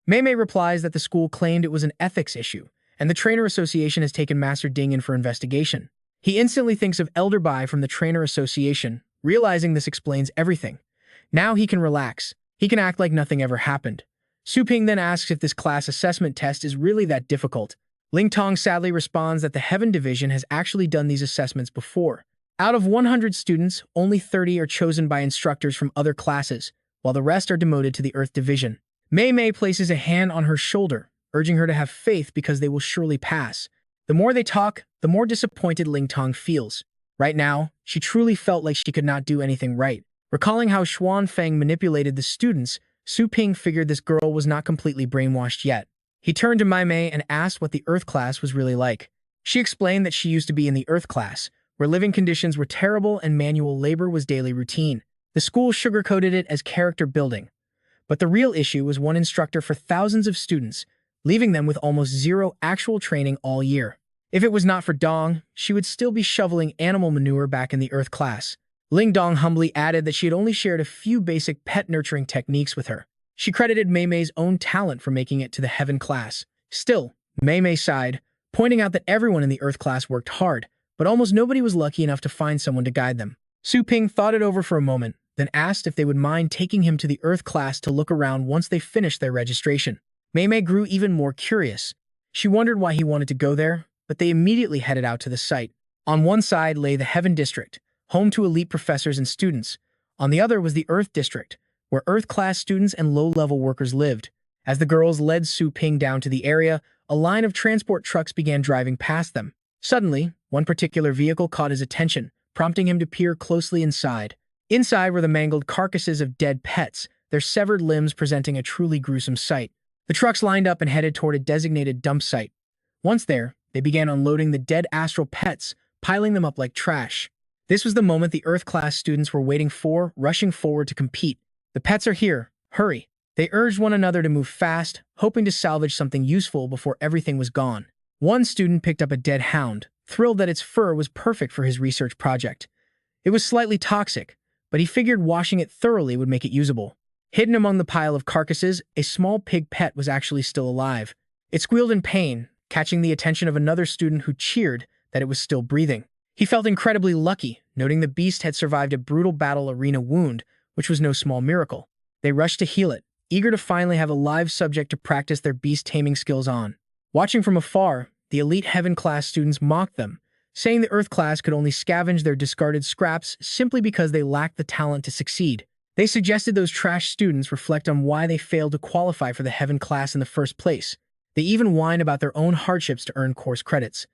Mei Mei replies that the school claimed it was an ethics issue, and the Trainer Association has taken Master Ding in for investigation. He instantly thinks of Elder Bai from the Trainer Association, realizing this explains everything. Now he can relax. He can act like nothing ever happened. Su Ping then asks if this class assessment test is really that difficult. Ling Tong sadly responds that the Heaven Division has actually done these assessments before. Out of 100 students, only 30 are chosen by instructors from other classes, while the rest are demoted to the Earth Division. Mei Mei places a hand on her shoulder, urging her to have faith because they will surely pass. The more they talk, the more disappointed Ling Tong feels. Right now, she truly felt like she could not do anything right. Recalling how Xuan Feng manipulated the students, Su Ping figured this girl was not completely brainwashed yet. He turned to Mei Mei and asked what the Earth class was really like. She explained that she used to be in the Earth class, where living conditions were terrible and manual labor was daily routine. The school sugarcoated it as character building. But the real issue was one instructor for thousands of students, leaving them with almost zero actual training all year. If it was not for Dong, she would still be shoveling animal manure back in the Earth class. Ling Dong humbly added that she had only shared a few basic pet nurturing techniques with her. She credited Mei Mei's own talent for making it to the Heaven class. Still, Mei Mei sighed, pointing out that everyone in the Earth class worked hard, but almost nobody was lucky enough to find someone to guide them. Su Ping thought it over for a moment, then asked if they would mind taking him to the Earth class to look around once they finished their registration. Mei Mei grew even more curious. She wondered why he wanted to go there, but they immediately headed out to the site. On one side lay the Heaven District, home to elite professors and students. On the other was the Earth District, where Earth-class students and low-level workers lived. As the girls led Su Ping down to the area, a line of transport trucks began driving past them. Suddenly, one particular vehicle caught his attention, prompting him to peer closely inside. Inside were the mangled carcasses of dead pets, their severed limbs presenting a truly gruesome sight. The trucks lined up and headed toward a designated dump site. Once there, they began unloading the dead astral pets, piling them up like trash. This was the moment the Earth-class students were waiting for, rushing forward to compete. The pets are here. Hurry. They urged one another to move fast, hoping to salvage something useful before everything was gone. One student picked up a dead hound, thrilled that its fur was perfect for his research project. It was slightly toxic, but he figured washing it thoroughly would make it usable. Hidden among the pile of carcasses, a small pig pet was actually still alive. It squealed in pain, catching the attention of another student who cheered that it was still breathing. He felt incredibly lucky, noting the beast had survived a brutal battle arena wound, which was no small miracle. They rushed to heal it, eager to finally have a live subject to practice their beast-taming skills on. Watching from afar, the elite heaven-class students mocked them, saying the Earth class could only scavenge their discarded scraps simply because they lacked the talent to succeed. They suggested those trash students reflect on why they failed to qualify for the heaven class in the first place. They even whined about their own hardships to earn course credits.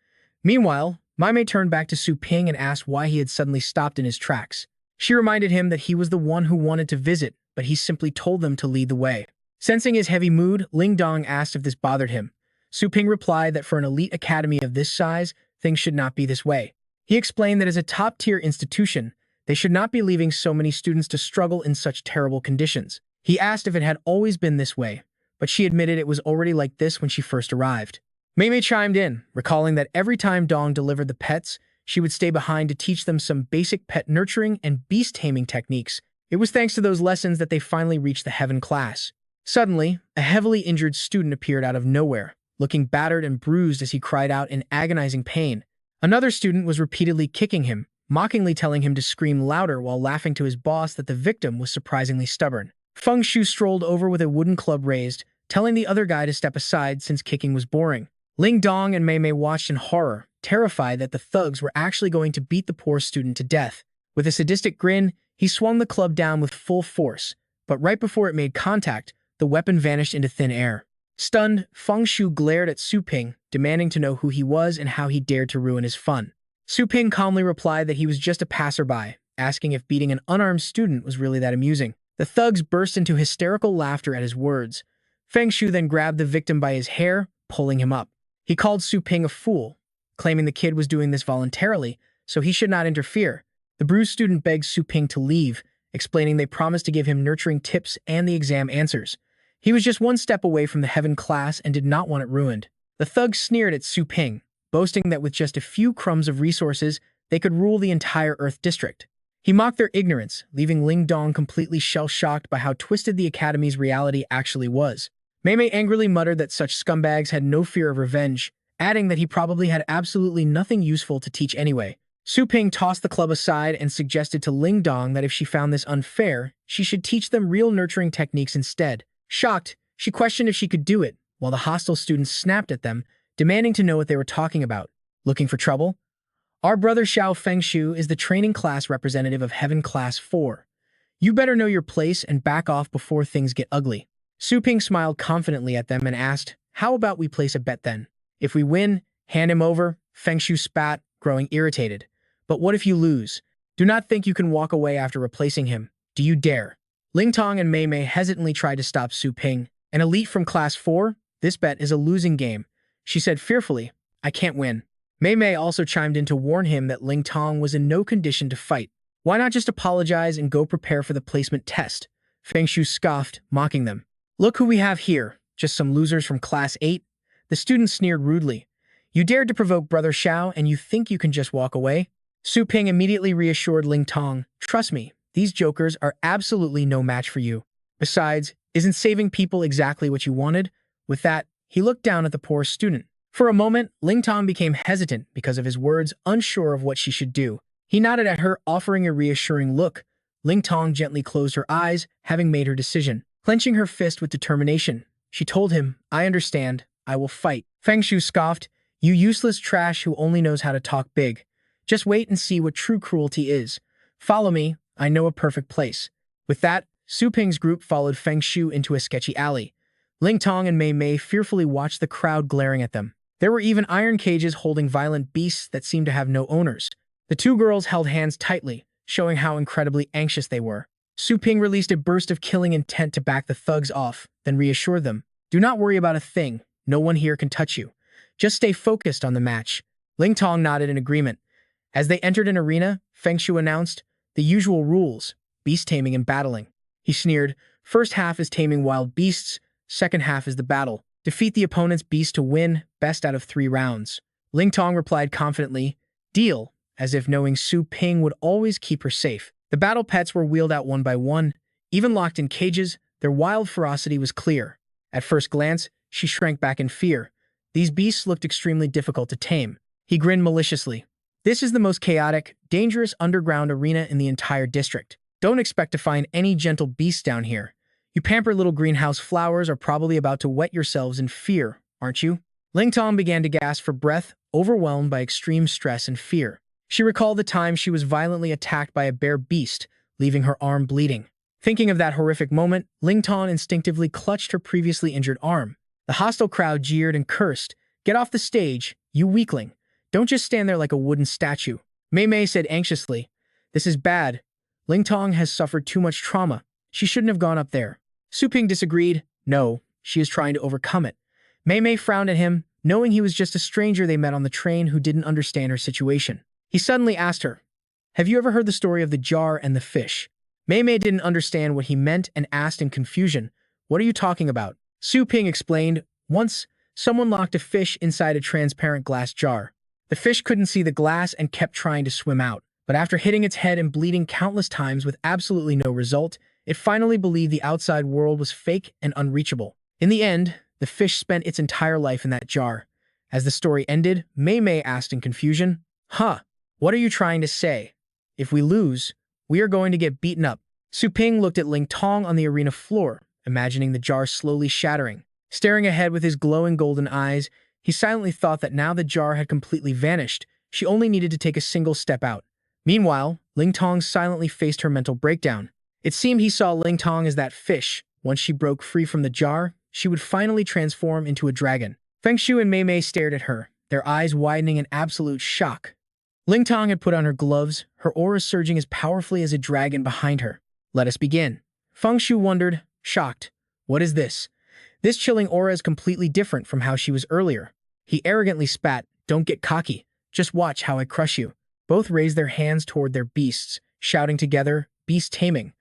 Meanwhile, Maimei turned back to Su Ping and asked why he had suddenly stopped in his tracks. She reminded him that he was the one who wanted to visit, but he simply told them to lead the way. Sensing his heavy mood, Ling Dong asked if this bothered him. Su Ping replied that for an elite academy of this size, things should not be this way. He explained that as a top-tier institution, they should not be leaving so many students to struggle in such terrible conditions. He asked if it had always been this way, but she admitted it was already like this when she first arrived. Maimei chimed in, recalling that every time Dong delivered the pets, she would stay behind to teach them some basic pet nurturing and beast-taming techniques. It was thanks to those lessons that they finally reached the heaven class. Suddenly, a heavily injured student appeared out of nowhere, looking battered and bruised as he cried out in agonizing pain. Another student was repeatedly kicking him, mockingly telling him to scream louder while laughing to his boss that the victim was surprisingly stubborn. Feng Shu strolled over with a wooden club raised, telling the other guy to step aside since kicking was boring. Ling Dong and Maimei watched in horror, terrified that the thugs were actually going to beat the poor student to death. With a sadistic grin, he swung the club down with full force, but right before it made contact, the weapon vanished into thin air. Stunned, Feng Shu glared at Su Ping, demanding to know who he was and how he dared to ruin his fun. Su Ping calmly replied that he was just a passerby, asking if beating an unarmed student was really that amusing. The thugs burst into hysterical laughter at his words. Feng Shu then grabbed the victim by his hair, pulling him up. He called Su Ping a fool, claiming the kid was doing this voluntarily, so he should not interfere. The bruised student begged Su Ping to leave, explaining they promised to give him nurturing tips and the exam answers. He was just one step away from the heaven class and did not want it ruined. The thugs sneered at Su Ping, boasting that with just a few crumbs of resources, they could rule the entire Earth district. He mocked their ignorance, leaving Ling Dong completely shell-shocked by how twisted the Academy's reality actually was. Maimei angrily muttered that such scumbags had no fear of revenge, adding that he probably had absolutely nothing useful to teach anyway. Su Ping tossed the club aside and suggested to Ling Dong that if she found this unfair, she should teach them real nurturing techniques instead. Shocked, she questioned if she could do it, while the hostile students snapped at them, demanding to know what they were talking about. Looking for trouble? Our brother Xiao Fengshu is the training class representative of Heaven Class 4. You better know your place and back off before things get ugly. Su Ping smiled confidently at them and asked, how about we place a bet then? If we win, hand him over. Fengshu spat, growing irritated. But what if you lose? Do not think you can walk away after replacing him. Do you dare? Ling Tong and Maimei hesitantly tried to stop Su Ping. An elite from Class 4? This bet is a losing game. She said fearfully, I can't win. Maimei also chimed in to warn him that Ling Tong was in no condition to fight. Why not just apologize and go prepare for the placement test? Feng Shu scoffed, mocking them. Look who we have here, just some losers from Class 8? The student sneered rudely. You dared to provoke Brother Xiao and you think you can just walk away? Su Ping immediately reassured Ling Tong, trust me, these jokers are absolutely no match for you. Besides, isn't saving people exactly what you wanted? With that, he looked down at the poor student. For a moment, Ling Tong became hesitant because of his words, unsure of what she should do. He nodded at her, offering a reassuring look. Ling Tong gently closed her eyes, having made her decision. Clenching her fist with determination, she told him, I understand. I will fight. Feng Shu scoffed, you useless trash who only knows how to talk big. Just wait and see what true cruelty is. Follow me. I know a perfect place. With that, Su Ping's group followed Feng Shu into a sketchy alley. Ling Tong and Maimei fearfully watched the crowd glaring at them. There were even iron cages holding violent beasts that seemed to have no owners. The two girls held hands tightly, showing how incredibly anxious they were. Su Ping released a burst of killing intent to back the thugs off, then reassured them. Do not worry about a thing. No one here can touch you. Just stay focused on the match. Ling Tong nodded in agreement. As they entered an arena, Feng Shui announced, the usual rules, beast taming and battling. He sneered, first half is taming wild beasts, second half is the battle. Defeat the opponent's beast to win, best out of 3 rounds. Ling Tong replied confidently, deal, as if knowing Su Ping would always keep her safe. The battle pets were wheeled out one by one, even locked in cages, their wild ferocity was clear. At first glance, she shrank back in fear. These beasts looked extremely difficult to tame. He grinned maliciously. This is the most chaotic, dangerous underground arena in the entire district. Don't expect to find any gentle beasts down here. You pampered little greenhouse flowers are probably about to wet yourselves in fear, aren't you? Ling Tong began to gasp for breath, overwhelmed by extreme stress and fear. She recalled the time she was violently attacked by a bear beast, leaving her arm bleeding. Thinking of that horrific moment, Ling Tong instinctively clutched her previously injured arm. The hostile crowd jeered and cursed. Get off the stage, you weakling. Don't just stand there like a wooden statue. Mei Mei said anxiously, this is bad. Ling Tong has suffered too much trauma. She shouldn't have gone up there. Su Ping disagreed. No, she is trying to overcome it. Mei Mei frowned at him, knowing he was just a stranger they met on the train who didn't understand her situation. He suddenly asked her, have you ever heard the story of the jar and the fish? Mei Mei didn't understand what he meant and asked in confusion, what are you talking about? Su Ping explained, once, someone locked a fish inside a transparent glass jar. The fish couldn't see the glass and kept trying to swim out, but after hitting its head and bleeding countless times with absolutely no result, it finally believed the outside world was fake and unreachable. In the end, the fish spent its entire life in that jar. As the story ended, Mei Mei asked in confusion, what are you trying to say? If we lose, we are going to get beaten up. Su Ping looked at Ling Tong on the arena floor, imagining the jar slowly shattering. Staring ahead with his glowing golden eyes, he silently thought that now the jar had completely vanished. She only needed to take a single step out. Meanwhile, Ling Tong silently faced her mental breakdown. It seemed he saw Ling Tong as that fish. Once she broke free from the jar, she would finally transform into a dragon. Feng Shui and Mei Mei stared at her, their eyes widening in absolute shock. Ling Tong had put on her gloves, her aura surging as powerfully as a dragon behind her. Let us begin. Feng Shui wondered, shocked. What is this? This chilling aura is completely different from how she was earlier. He arrogantly spat, don't get cocky. Just watch how I crush you. Both raised their hands toward their beasts, shouting together, beast taming.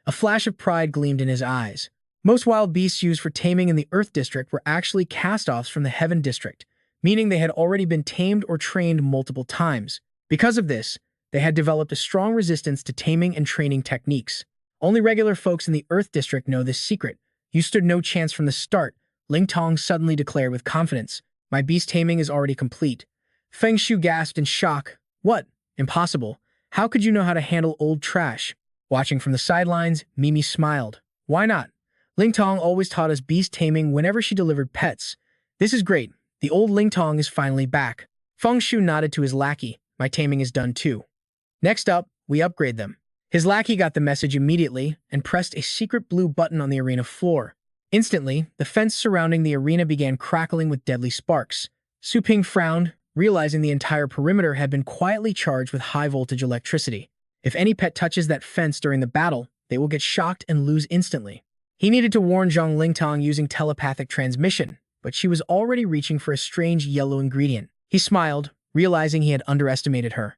A flash of pride gleamed in his eyes. Most wild beasts used for taming in the Earth District were actually cast-offs from the Heaven District, meaning they had already been tamed or trained multiple times. Because of this, they had developed a strong resistance to taming and training techniques. Only regular folks in the Earth District know this secret. You stood no chance from the start, Ling Tong suddenly declared with confidence. My beast taming is already complete. Feng Shui gasped in shock. What? Impossible. How could you know how to handle old trash? Watching from the sidelines, Mimi smiled. Why not? Ling Tong always taught us beast taming whenever she delivered pets. This is great. The old Ling Tong is finally back. Feng Shui nodded to his lackey. My taming is done too. Next up, we upgrade them. His lackey got the message immediately and pressed a secret blue button on the arena floor. Instantly, the fence surrounding the arena began crackling with deadly sparks. Su Ping frowned, realizing the entire perimeter had been quietly charged with high-voltage electricity. If any pet touches that fence during the battle, they will get shocked and lose instantly. He needed to warn Zhang Lingtong using telepathic transmission, but she was already reaching for a strange yellow ingredient. He smiled, realizing he had underestimated her.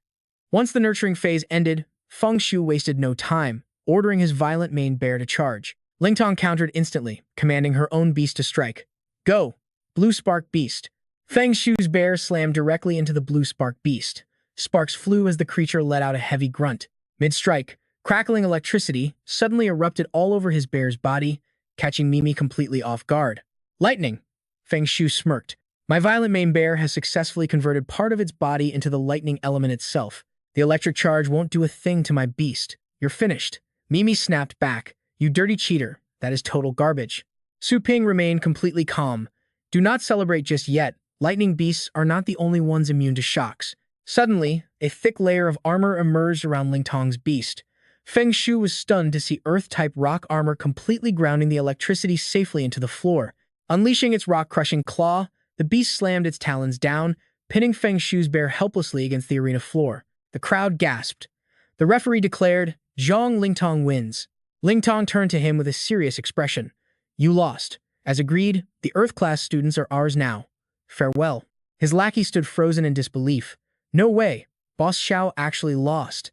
Once the nurturing phase ended, Feng Shui wasted no time, ordering his violent maned bear to charge. Lingtong countered instantly, commanding her own beast to strike. Go! Blue Spark Beast. Feng Shui's bear slammed directly into the Blue Spark Beast. Sparks flew as the creature let out a heavy grunt. Mid-strike, crackling electricity suddenly erupted all over his bear's body, catching Mimi completely off guard. Lightning! Feng Shui smirked. My violent maned bear has successfully converted part of its body into the lightning element itself. The electric charge won't do a thing to my beast. You're finished. Mimi snapped back. You dirty cheater. That is total garbage. Su Ping remained completely calm. Do not celebrate just yet. Lightning beasts are not the only ones immune to shocks. Suddenly, a thick layer of armor emerged around Ling Tong's beast. Feng Shui was stunned to see Earth-type rock armor completely grounding the electricity safely into the floor. Unleashing its rock-crushing claw, the beast slammed its talons down, pinning Feng Shui's bear helplessly against the arena floor. The crowd gasped. The referee declared, Zhang Lingtong wins. Lingtong turned to him with a serious expression. You lost. As agreed, the Earth class students are ours now. Farewell. His lackey stood frozen in disbelief. No way. Boss Xiao actually lost.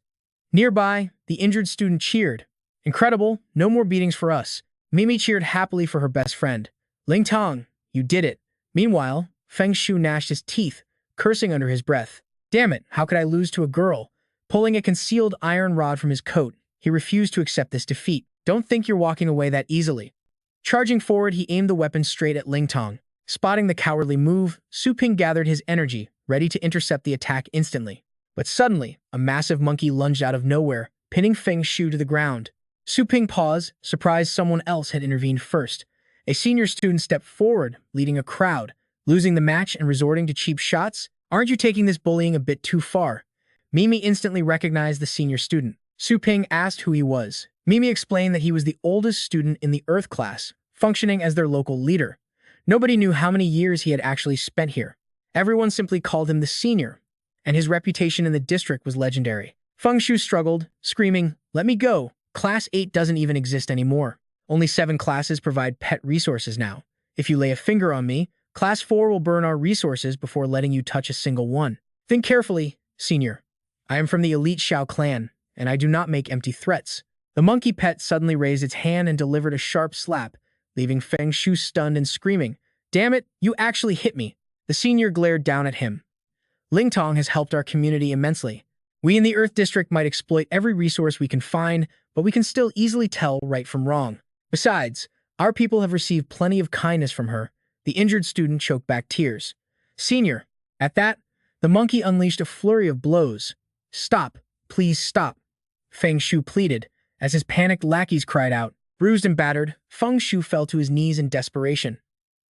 Nearby, the injured student cheered. Incredible, no more beatings for us. Mimi cheered happily for her best friend. Ling Tong, you did it. Meanwhile, Feng Shu gnashed his teeth, cursing under his breath. Damn it, how could I lose to a girl? Pulling a concealed iron rod from his coat, he refused to accept this defeat. Don't think you're walking away that easily. Charging forward, he aimed the weapon straight at Ling Tong. Spotting the cowardly move, Su Ping gathered his energy, ready to intercept the attack instantly. But suddenly, a massive monkey lunged out of nowhere, pinning Feng Shu to the ground. Su Ping paused, surprised someone else had intervened first. A senior student stepped forward, leading a crowd. Losing the match and resorting to cheap shots? Aren't you taking this bullying a bit too far? Mimi instantly recognized the senior student. Su Ping asked who he was. Mimi explained that he was the oldest student in the Earth class, functioning as their local leader. Nobody knew how many years he had actually spent here. Everyone simply called him the senior, and his reputation in the district was legendary. Feng Shu struggled, screaming, "Let me go! Class 8 doesn't even exist anymore. Only 7 classes provide pet resources now. If you lay a finger on me, Class 4 will burn our resources before letting you touch a single one. Think carefully, senior. I am from the elite Xiao clan, and I do not make empty threats." The monkey pet suddenly raised its hand and delivered a sharp slap, leaving Feng Shu stunned and screaming. Damn it, you actually hit me. The senior glared down at him. Ling Tong has helped our community immensely. We in the Earth District might exploit every resource we can find, but we can still easily tell right from wrong. Besides, our people have received plenty of kindness from her. The injured student choked back tears. Senior. At that, the monkey unleashed a flurry of blows. Stop. Please stop. Feng Shu pleaded, as his panicked lackeys cried out. Bruised and battered, Feng Shu fell to his knees in desperation.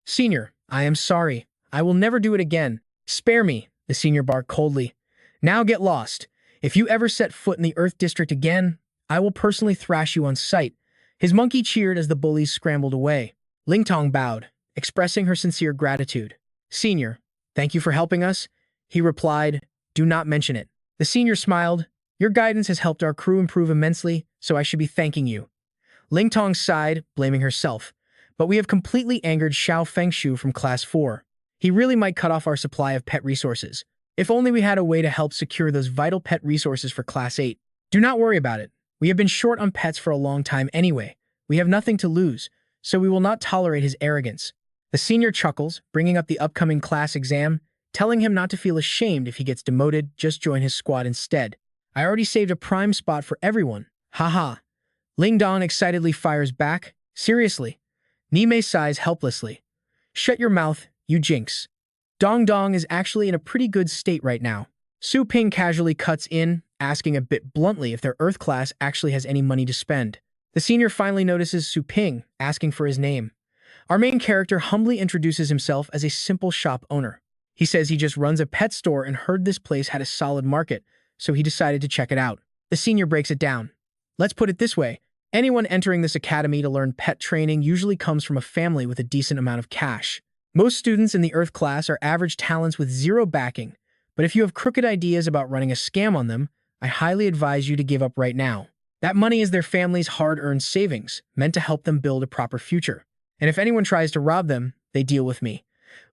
Senior, I am sorry. I will never do it again. Spare me, the senior barked coldly. Now get lost. If you ever set foot in the Earth District again, I will personally thrash you on sight. His monkey cheered as the bullies scrambled away. Ling Tong bowed, expressing her sincere gratitude. Senior, thank you for helping us. He replied, do not mention it. The senior smiled. Your guidance has helped our crew improve immensely, so I should be thanking you. Ling Tong sighed, blaming herself. But we have completely angered Xiao Fengshu from Class 4. He really might cut off our supply of pet resources. If only we had a way to help secure those vital pet resources for Class 8. Do not worry about it. We have been short on pets for a long time anyway. We have nothing to lose, so we will not tolerate his arrogance. The senior chuckles, bringing up the upcoming class exam, telling him not to feel ashamed if he gets demoted, just join his squad instead. I already saved a prime spot for everyone. Haha. Ling Dong excitedly fires back. Seriously. Nime sighs helplessly. Shut your mouth, you jinx. Dong Dong is actually in a pretty good state right now. Su Ping casually cuts in, asking a bit bluntly if their Earth class actually has any money to spend. The senior finally notices Su Ping, asking for his name. Our main character humbly introduces himself as a simple shop owner. He says he just runs a pet store and heard this place had a solid market, so he decided to check it out. The senior breaks it down. Let's put it this way. Anyone entering this academy to learn pet training usually comes from a family with a decent amount of cash. Most students in the Earth class are average talents with zero backing, but if you have crooked ideas about running a scam on them, I highly advise you to give up right now. That money is their family's hard-earned savings, meant to help them build a proper future. And if anyone tries to rob them, they deal with me.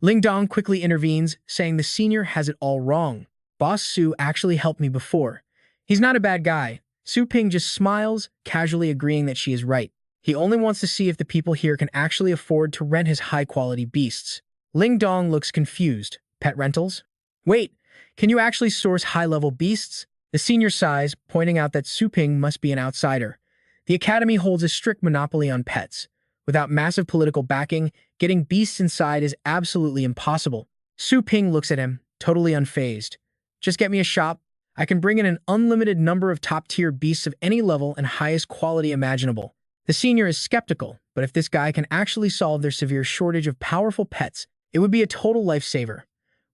Ling Dong quickly intervenes, saying the senior has it all wrong. Boss Su actually helped me before. He's not a bad guy. Su Ping just smiles, casually agreeing that she is right. He only wants to see if the people here can actually afford to rent his high-quality beasts. Ling Dong looks confused. Pet rentals? Wait, can you actually source high-level beasts? The senior sighs, pointing out that Su Ping must be an outsider. The academy holds a strict monopoly on pets. Without massive political backing, getting beasts inside is absolutely impossible. Su Ping looks at him, totally unfazed. Just get me a shop. I can bring in an unlimited number of top-tier beasts of any level and highest quality imaginable. The senior is skeptical, but if this guy can actually solve their severe shortage of powerful pets, it would be a total lifesaver.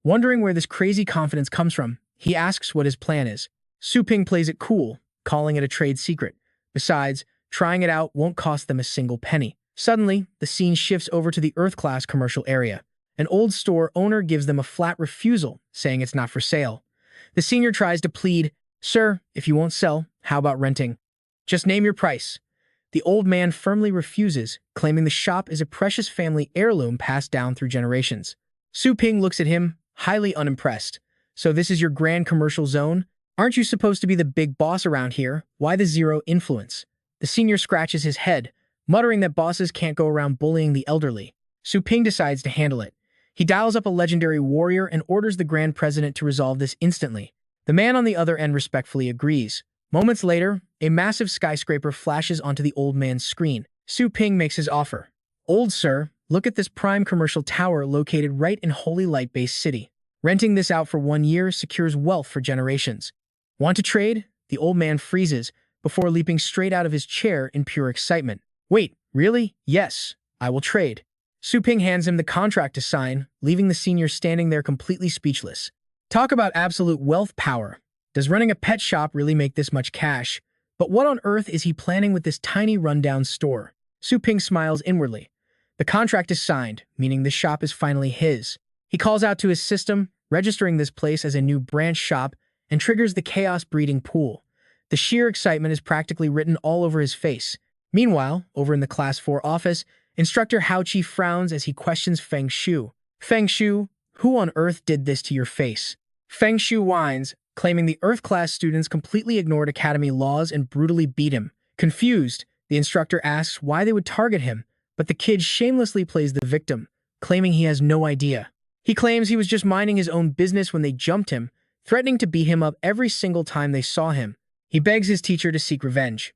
Wondering where this crazy confidence comes from, he asks what his plan is. Su Ping plays it cool, calling it a trade secret. Besides, trying it out won't cost them a single penny. Suddenly, the scene shifts over to the Earth-class commercial area. An old store owner gives them a flat refusal, saying it's not for sale. The senior tries to plead, Sir, if you won't sell, how about renting? Just name your price. The old man firmly refuses, claiming the shop is a precious family heirloom passed down through generations. Su Ping looks at him, highly unimpressed. So this is your grand commercial zone? Aren't you supposed to be the big boss around here? Why the zero influence? The senior scratches his head, muttering that bosses can't go around bullying the elderly. Su Ping decides to handle it. He dials up a legendary warrior and orders the grand president to resolve this instantly. The man on the other end respectfully agrees. Moments later, a massive skyscraper flashes onto the old man's screen. Su Ping makes his offer. Old sir, look at this prime commercial tower located right in Holy Light Base City. Renting this out for 1 year secures wealth for generations. Want to trade? The old man freezes before leaping straight out of his chair in pure excitement. Wait, really? Yes, I will trade. Su Ping hands him the contract to sign, leaving the senior standing there completely speechless. Talk about absolute wealth power. Does running a pet shop really make this much cash? But what on earth is he planning with this tiny rundown store? Su Ping smiles inwardly. The contract is signed, meaning the shop is finally his. He calls out to his system, registering this place as a new branch shop, and triggers the chaos breeding pool. The sheer excitement is practically written all over his face. Meanwhile, over in the Class 4 office, Instructor Hao Qi frowns as he questions Feng Shu. Feng Shu, who on earth did this to your face? Feng Shu whines, claiming the Earth class students completely ignored academy laws and brutally beat him. Confused, the instructor asks why they would target him, but the kid shamelessly plays the victim, claiming he has no idea. He claims he was just minding his own business when they jumped him, threatening to beat him up every single time they saw him. He begs his teacher to seek revenge.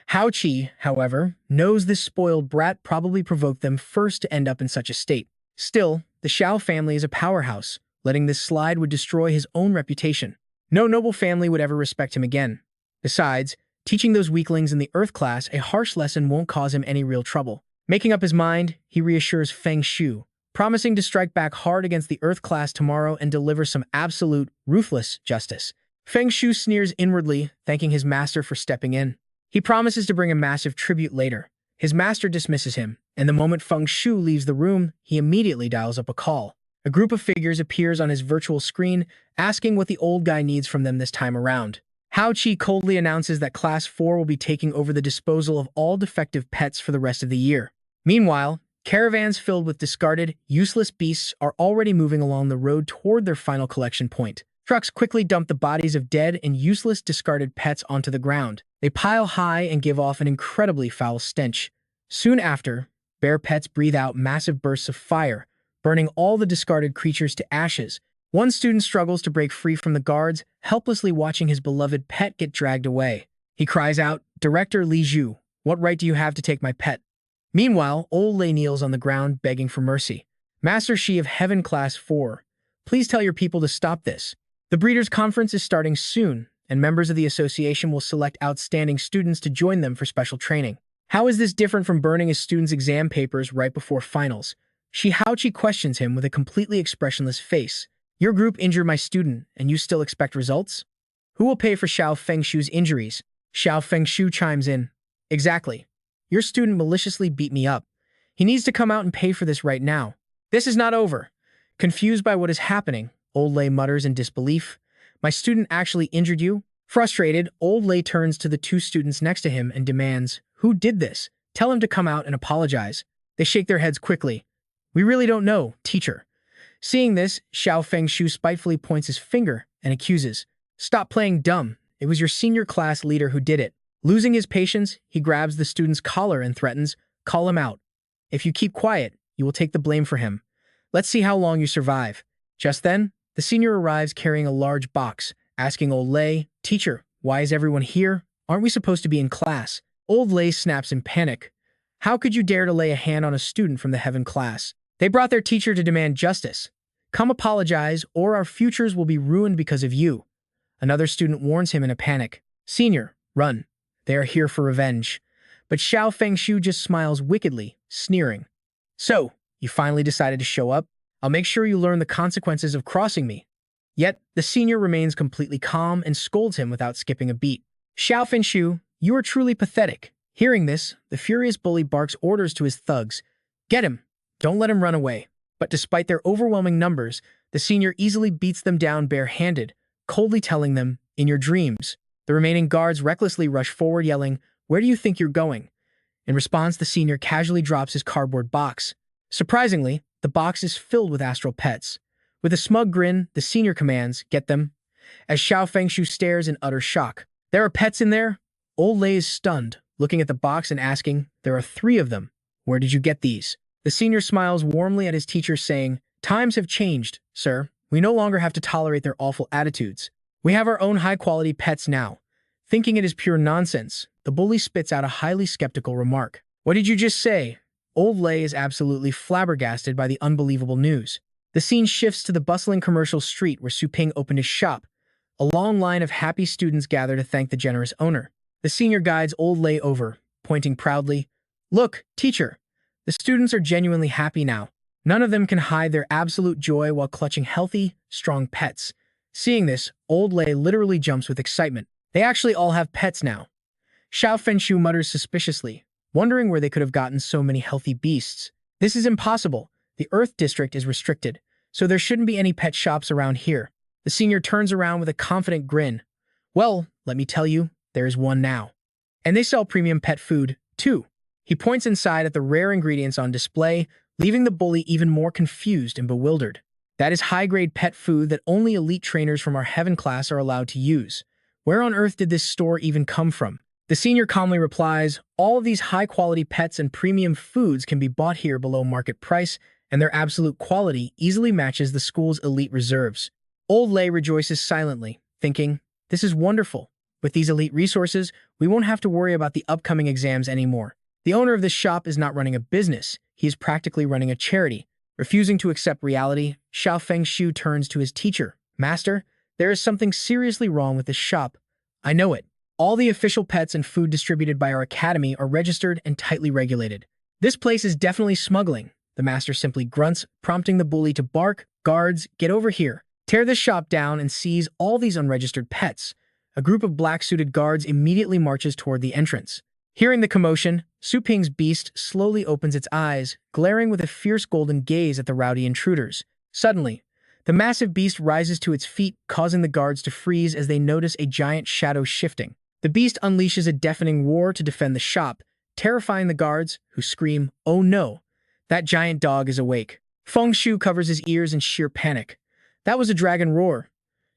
Hao Qi, however, knows this spoiled brat probably provoked them first to end up in such a state. Still, the Xiao family is a powerhouse. Letting this slide would destroy his own reputation. No noble family would ever respect him again. Besides, teaching those weaklings in the Earth class a harsh lesson won't cause him any real trouble. Making up his mind, he reassures Feng Shu, promising to strike back hard against the Earth class tomorrow and deliver some absolute, ruthless justice. Feng Shu sneers inwardly, thanking his master for stepping in. He promises to bring a massive tribute later. His master dismisses him, and the moment Feng Shu leaves the room, he immediately dials up a call. A group of figures appears on his virtual screen, asking what the old guy needs from them this time around. Hao Qi coldly announces that Class 4 will be taking over the disposal of all defective pets for the rest of the year. Meanwhile, caravans filled with discarded, useless beasts are already moving along the road toward their final collection point. Trucks quickly dump the bodies of dead and useless discarded pets onto the ground. They pile high and give off an incredibly foul stench. Soon after, bear pets breathe out massive bursts of fire, burning all the discarded creatures to ashes. One student struggles to break free from the guards, helplessly watching his beloved pet get dragged away. He cries out, "Director Li Zhu, what right do you have to take my pet?" Meanwhile, old Lei kneels on the ground, begging for mercy. Master Shi of Heaven Class 4, please tell your people to stop this. The Breeders' Conference is starting soon, and members of the association will select outstanding students to join them for special training. How is this different from burning his students' exam papers right before finals? Shi Haoqi questions him with a completely expressionless face. Your group injured my student, and you still expect results? Who will pay for Xiao Fengshu's injuries? Xiao Fengshu chimes in. Exactly. Your student maliciously beat me up. He needs to come out and pay for this right now. This is not over. Confused by what is happening, Old Lei mutters in disbelief. My student actually injured you? Frustrated, Old Lei turns to the two students next to him and demands, who did this? Tell him to come out and apologize. They shake their heads quickly. We really don't know, teacher. Seeing this, Xiao Fengshu spitefully points his finger and accuses, stop playing dumb. It was your senior class leader who did it. Losing his patience, he grabs the student's collar and threatens, call him out. If you keep quiet, you will take the blame for him. Let's see how long you survive. Just then, the senior arrives carrying a large box, asking Old Lei, teacher, why is everyone here? Aren't we supposed to be in class? Old Lei snaps in panic. How could you dare to lay a hand on a student from the Heaven class? They brought their teacher to demand justice. Come apologize, or our futures will be ruined because of you. Another student warns him in a panic. Senior, run. They are here for revenge. But Xiao Fengshu just smiles wickedly, sneering. So, you finally decided to show up? I'll make sure you learn the consequences of crossing me. Yet, the senior remains completely calm and scolds him without skipping a beat. Xiao Fengshu, you are truly pathetic. Hearing this, the furious bully barks orders to his thugs. Get him! Don't let him run away. But despite their overwhelming numbers, the senior easily beats them down bare-handed, coldly telling them, in your dreams. The remaining guards recklessly rush forward yelling, where do you think you're going? In response, the senior casually drops his cardboard box. Surprisingly, the box is filled with astral pets. With a smug grin, the senior commands, "Get them," as Xiao Fengshu stares in utter shock. "There are pets in there?" Old Lei is stunned, looking at the box and asking, "There are 3 of them. Where did you get these?" The senior smiles warmly at his teacher, saying, "Times have changed, sir. We no longer have to tolerate their awful attitudes. We have our own high-quality pets now." Thinking it is pure nonsense, the bully spits out a highly skeptical remark. "What did you just say?" Old Lei is absolutely flabbergasted by the unbelievable news. The scene shifts to the bustling commercial street where Su Ping opened his shop. A long line of happy students gather to thank the generous owner. The senior guides Old Lei over, pointing proudly. "Look, teacher, the students are genuinely happy now. None of them can hide their absolute joy while clutching healthy, strong pets." Seeing this, Old Lei literally jumps with excitement. They actually all have pets now. Xiao Fenshu mutters suspiciously, wondering where they could have gotten so many healthy beasts. "This is impossible. The Earth District is restricted, so there shouldn't be any pet shops around here." The senior turns around with a confident grin. "Well, let me tell you, there is one now. And they sell premium pet food, too." He points inside at the rare ingredients on display, leaving the bully even more confused and bewildered. "That is high-grade pet food that only elite trainers from our heaven class are allowed to use. Where on earth did this store even come from?" The senior calmly replies, "All of these high-quality pets and premium foods can be bought here below market price, and their absolute quality easily matches the school's elite reserves." Old Lei rejoices silently, thinking, "This is wonderful. With these elite resources, we won't have to worry about the upcoming exams anymore." The owner of this shop is not running a business. He is practically running a charity. Refusing to accept reality, Xiao Fengshu turns to his teacher. "Master, there is something seriously wrong with this shop. I know it. All the official pets and food distributed by our academy are registered and tightly regulated. This place is definitely smuggling." The master simply grunts, prompting the bully to bark, "Guards, get over here. Tear this shop down and seize all these unregistered pets." A group of black-suited guards immediately marches toward the entrance. Hearing the commotion, Su Ping's beast slowly opens its eyes, glaring with a fierce golden gaze at the rowdy intruders. Suddenly, the massive beast rises to its feet, causing the guards to freeze as they notice a giant shadow shifting. The beast unleashes a deafening roar to defend the shop, terrifying the guards, who scream, "Oh no! That giant dog is awake." Feng Shu covers his ears in sheer panic. That was a dragon roar.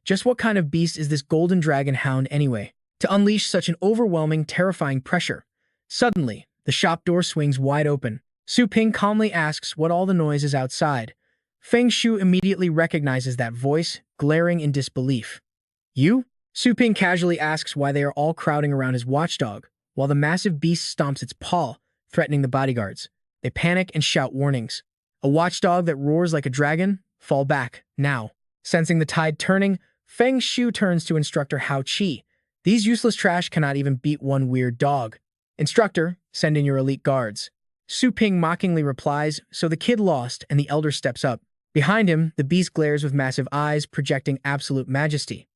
Just what kind of beast is this golden dragon hound anyway, to unleash such an overwhelming, terrifying pressure? Suddenly, the shop door swings wide open. Su Ping calmly asks what all the noise is outside. Feng Shu immediately recognizes that voice, glaring in disbelief. "You?" Su Ping casually asks why they are all crowding around his watchdog, while the massive beast stomps its paw, threatening the bodyguards. They panic and shout warnings. "A watchdog that roars like a dragon? Fall back, now." Sensing the tide turning, Feng Shu turns to Instructor Hao Qi. "These useless trash cannot even beat one weird dog. Instructor, send in your elite guards." Su Ping mockingly replies, so the kid lost, and the elder steps up. Behind him, the beast glares with massive eyes, projecting absolute majesty.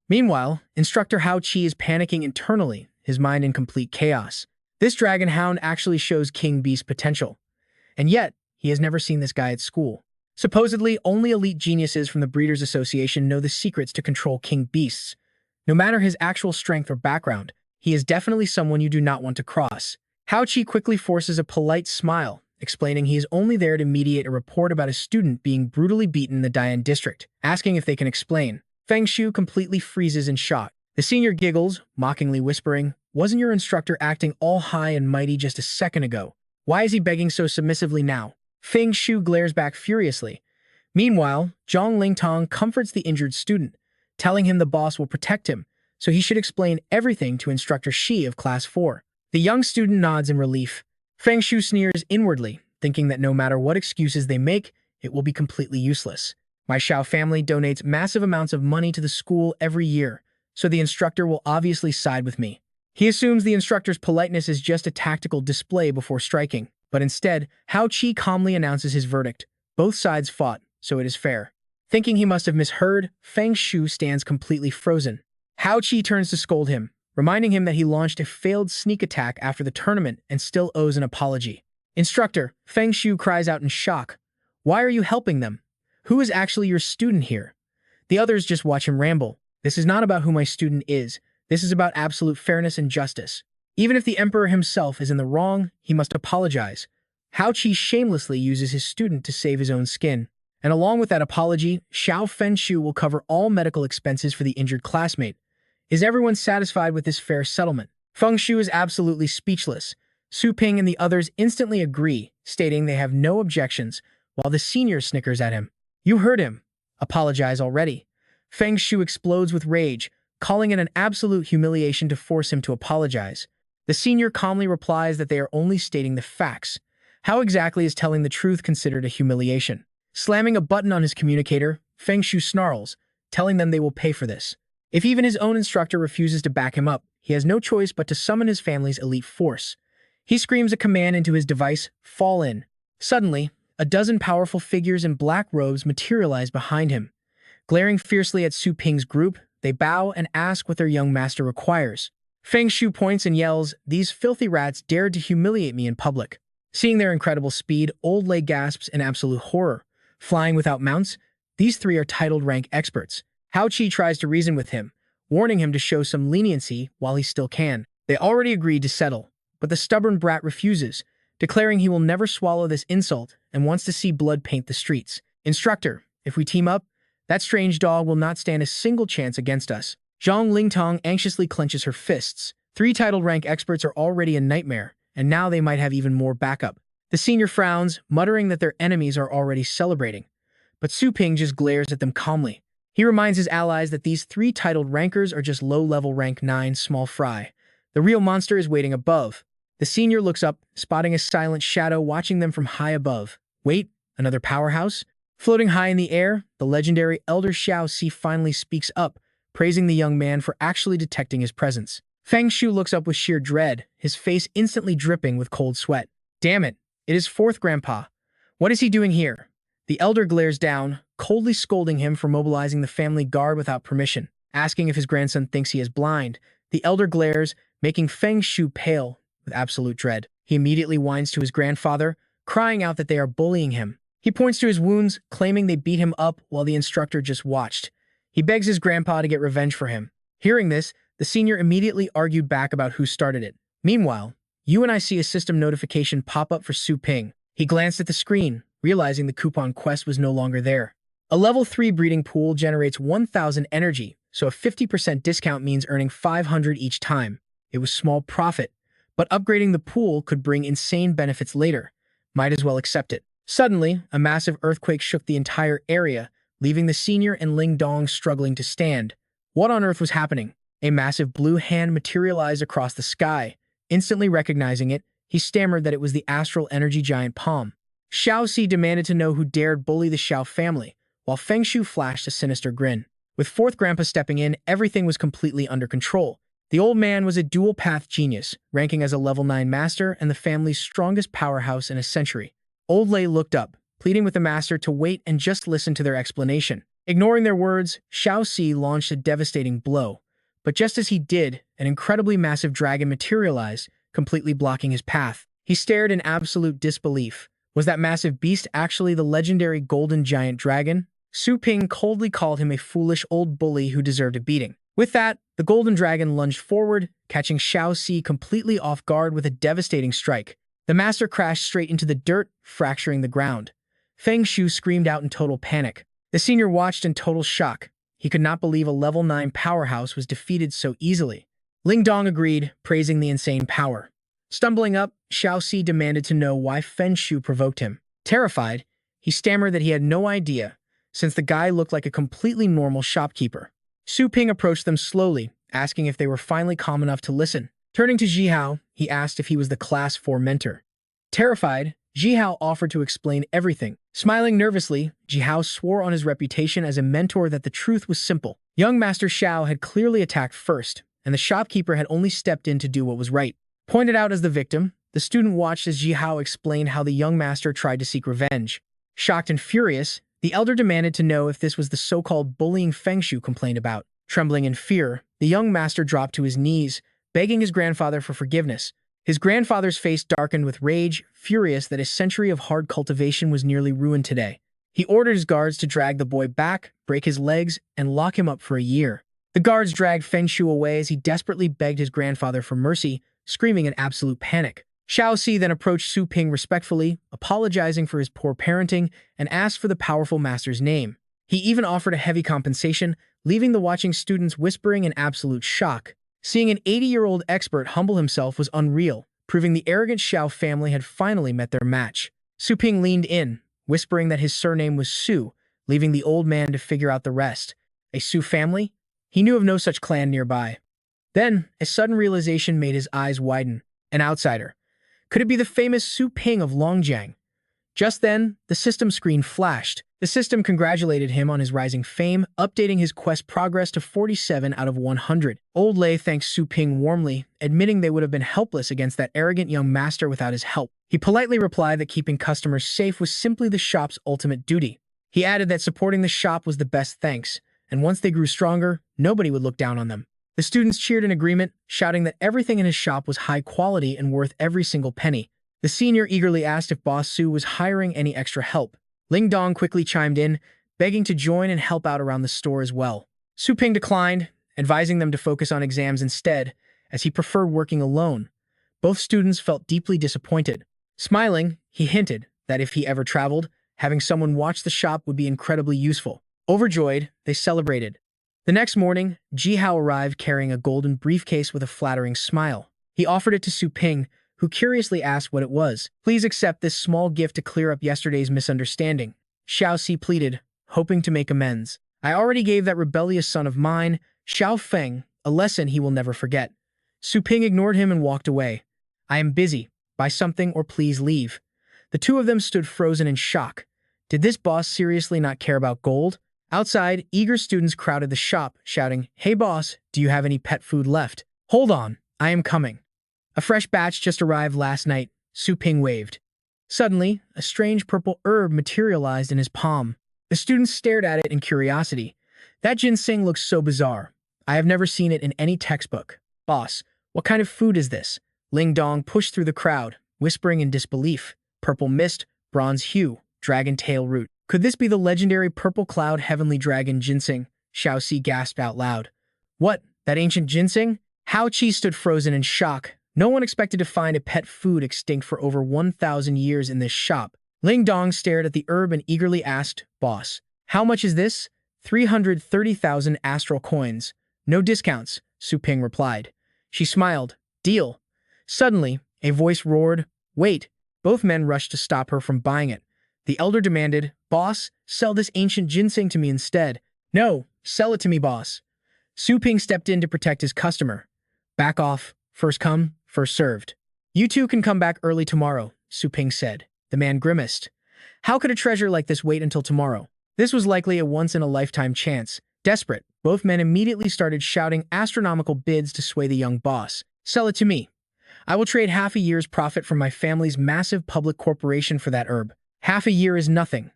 Meanwhile, Instructor Hao Qi is panicking internally, his mind in complete chaos. This dragon hound actually shows King Beast potential. And yet, he has never seen this guy at school. Supposedly, only elite geniuses from the Breeders' Association know the secrets to control King Beasts. No matter his actual strength or background, he is definitely someone you do not want to cross. Hao Qi quickly forces a polite smile, explaining he is only there to mediate a report about a student being brutally beaten in the Dian district, asking if they can explain. Feng Shu completely freezes in shock. The senior giggles, mockingly whispering, "Wasn't your instructor acting all high and mighty just a second ago? Why is he begging so submissively now?" Feng Shu glares back furiously. Meanwhile, Zhang Lingtong comforts the injured student, telling him the boss will protect him, so he should explain everything to Instructor Shi of Class 4. The young student nods in relief. Feng Shu sneers inwardly, thinking that no matter what excuses they make, it will be completely useless. "My Xiao family donates massive amounts of money to the school every year, so the instructor will obviously side with me." He assumes the instructor's politeness is just a tactical display before striking, but instead, Hao Qi calmly announces his verdict. Both sides fought, so it is fair. Thinking he must have misheard, Feng Shu stands completely frozen. Hao Qi turns to scold him, reminding him that he launched a failed sneak attack after the tournament and still owes an apology. "Instructor," Feng Shu cries out in shock. "Why are you helping them? Who is actually your student here?" The others just watch him ramble. "This is not about who my student is. This is about absolute fairness and justice." Even if the emperor himself is in the wrong, he must apologize. Hao Qi shamelessly uses his student to save his own skin. And along with that apology, Xiao Fenshu will cover all medical expenses for the injured classmate. Is everyone satisfied with this fair settlement? Feng Shu is absolutely speechless. Su Ping and the others instantly agree, stating they have no objections, while the senior snickers at him. You heard him. Apologize already. Feng Shu explodes with rage, calling it an absolute humiliation to force him to apologize. The senior calmly replies that they are only stating the facts. How exactly is telling the truth considered a humiliation? Slamming a button on his communicator, Feng Shu snarls, telling them they will pay for this. If even his own instructor refuses to back him up, he has no choice but to summon his family's elite force. He screams a command into his device, fall in. Suddenly, a dozen powerful figures in black robes materialize behind him. Glaring fiercely at Su Ping's group, they bow and ask what their young master requires. Feng Shu points and yells, "These filthy rats dared to humiliate me in public." Seeing their incredible speed, Old Lei gasps in absolute horror. Flying without mounts, these three are titled rank experts. Hao Qi tries to reason with him, warning him to show some leniency while he still can. They already agreed to settle, but the stubborn brat refuses, declaring he will never swallow this insult and wants to see blood paint the streets. Instructor, if we team up, that strange dog will not stand a single chance against us. Zhang Lingtong anxiously clenches her fists. Three titled rank experts are already a nightmare, and now they might have even more backup. The senior frowns, muttering that their enemies are already celebrating. But Su Ping just glares at them calmly. He reminds his allies that these three titled rankers are just low-level rank 9 small fry. The real monster is waiting above. The senior looks up, spotting a silent shadow watching them from high above. Wait, another powerhouse? Floating high in the air, the legendary Elder Xiao Si finally speaks up, praising the young man for actually detecting his presence. Feng Shu looks up with sheer dread, his face instantly dripping with cold sweat. Damn it, it is fourth grandpa. What is he doing here? The elder glares down, coldly scolding him for mobilizing the family guard without permission. Asking if his grandson thinks he is blind, the elder glares, making Feng Shu pale with absolute dread. He immediately whines to his grandfather, crying out that they are bullying him. He points to his wounds, claiming they beat him up while the instructor just watched. He begs his grandpa to get revenge for him. Hearing this, the senior immediately argued back about who started it. Meanwhile, Yu and I see a system notification pop up for Su Ping. He glanced at the screen, realizing the coupon quest was no longer there. A level 3 breeding pool generates 1,000 energy, so a 50% discount means earning 500 each time. It was small profit, but upgrading the pool could bring insane benefits later. Might as well accept it. Suddenly, a massive earthquake shook the entire area, leaving the senior and Ling Dong struggling to stand. What on earth was happening? A massive blue hand materialized across the sky. Instantly recognizing it, he stammered that it was the astral energy giant Palm. Xiao Si demanded to know who dared bully the Xiao family, while Feng Shu flashed a sinister grin. With fourth grandpa stepping in, everything was completely under control. The old man was a dual-path genius, ranking as a level 9 master and the family's strongest powerhouse in a century. Old Lei looked up, pleading with the master to wait and just listen to their explanation. Ignoring their words, Xiao Si launched a devastating blow. But just as he did, an incredibly massive dragon materialized, completely blocking his path. He stared in absolute disbelief. Was that massive beast actually the legendary golden giant dragon? Su Ping coldly called him a foolish old bully who deserved a beating. With that, the golden dragon lunged forward, catching Xiao Si completely off guard with a devastating strike. The master crashed straight into the dirt, fracturing the ground. Feng Shu screamed out in total panic. The senior watched in total shock. He could not believe a level 9 powerhouse was defeated so easily. Ling Dong agreed, praising the insane power. Stumbling up, Xiao Si demanded to know why Feng Shu provoked him. Terrified, he stammered that he had no idea, since the guy looked like a completely normal shopkeeper. Su Ping approached them slowly, asking if they were finally calm enough to listen. Turning to Jihao, he asked if he was the Class 4 mentor. Terrified, Jihao offered to explain everything. Smiling nervously, Jihao swore on his reputation as a mentor that the truth was simple. Young Master Xiao had clearly attacked first, and the shopkeeper had only stepped in to do what was right. Pointed out as the victim, the student watched as Jihao explained how the young master tried to seek revenge. Shocked and furious, the elder demanded to know if this was the so-called bullying Feng Shu complained about. Trembling in fear, the young master dropped to his knees, begging his grandfather for forgiveness. His grandfather's face darkened with rage, furious that a century of hard cultivation was nearly ruined today. He ordered his guards to drag the boy back, break his legs, and lock him up for a year. The guards dragged Feng Shu away as he desperately begged his grandfather for mercy, screaming in absolute panic. Xiao Si then approached Su Ping respectfully, apologizing for his poor parenting, and asked for the powerful master's name. He even offered a heavy compensation, leaving the watching students whispering in absolute shock. Seeing an 80-year-old expert humble himself was unreal, proving the arrogant Xiao family had finally met their match. Su Ping leaned in, whispering that his surname was Su, leaving the old man to figure out the rest. A Su family? He knew of no such clan nearby. Then, a sudden realization made his eyes widen. An outsider. Could it be the famous Su Ping of Longjiang? Just then, the system screen flashed. The system congratulated him on his rising fame, updating his quest progress to 47 out of 100. Old Lei thanked Su Ping warmly, admitting they would have been helpless against that arrogant young master without his help. He politely replied that keeping customers safe was simply the shop's ultimate duty. He added that supporting the shop was the best thanks, and once they grew stronger, nobody would look down on them. The students cheered in agreement, shouting that everything in his shop was high quality and worth every single penny. The senior eagerly asked if Boss Su was hiring any extra help. Ling Dong quickly chimed in, begging to join and help out around the store as well. Su Ping declined, advising them to focus on exams instead, as he preferred working alone. Both students felt deeply disappointed. Smiling, he hinted that if he ever traveled, having someone watch the shop would be incredibly useful. Overjoyed, they celebrated. The next morning, Ji Hao arrived carrying a golden briefcase with a flattering smile. He offered it to Su Ping, who curiously asked what it was. Please accept this small gift to clear up yesterday's misunderstanding. Xiao Si pleaded, hoping to make amends. I already gave that rebellious son of mine, Xiao Feng, a lesson he will never forget. Su Ping ignored him and walked away. I am busy. Buy something or please leave. The two of them stood frozen in shock. Did this boss seriously not care about gold? Outside, eager students crowded the shop, shouting, Hey boss, do you have any pet food left? Hold on, I am coming. A fresh batch just arrived last night, Su Ping waved. Suddenly, a strange purple herb materialized in his palm. The students stared at it in curiosity. That ginseng looks so bizarre. I have never seen it in any textbook. Boss, what kind of food is this? Ling Dong pushed through the crowd, whispering in disbelief. Purple mist, bronze hue, dragon tail root. Could this be the legendary purple cloud heavenly dragon ginseng? Xiao Si gasped out loud. What? That ancient ginseng? Hao Qi stood frozen in shock. No one expected to find a pet food extinct for over 1,000 years in this shop. Ling Dong stared at the herb and eagerly asked, Boss, how much is this? 330,000 astral coins. No discounts, Su Ping replied. She smiled. Deal. Suddenly, a voice roared, Wait! Both men rushed to stop her from buying it. The elder demanded, Boss, sell this ancient ginseng to me instead. No, sell it to me, boss. Su Ping stepped in to protect his customer. Back off. First come, first served. You two can come back early tomorrow, Su Ping said. The man grimaced. How could a treasure like this wait until tomorrow? This was likely a once-in-a-lifetime chance. Desperate, both men immediately started shouting astronomical bids to sway the young boss. Sell it to me. I will trade half a year's profit from my family's massive public corporation for that herb. Half a year is nothing.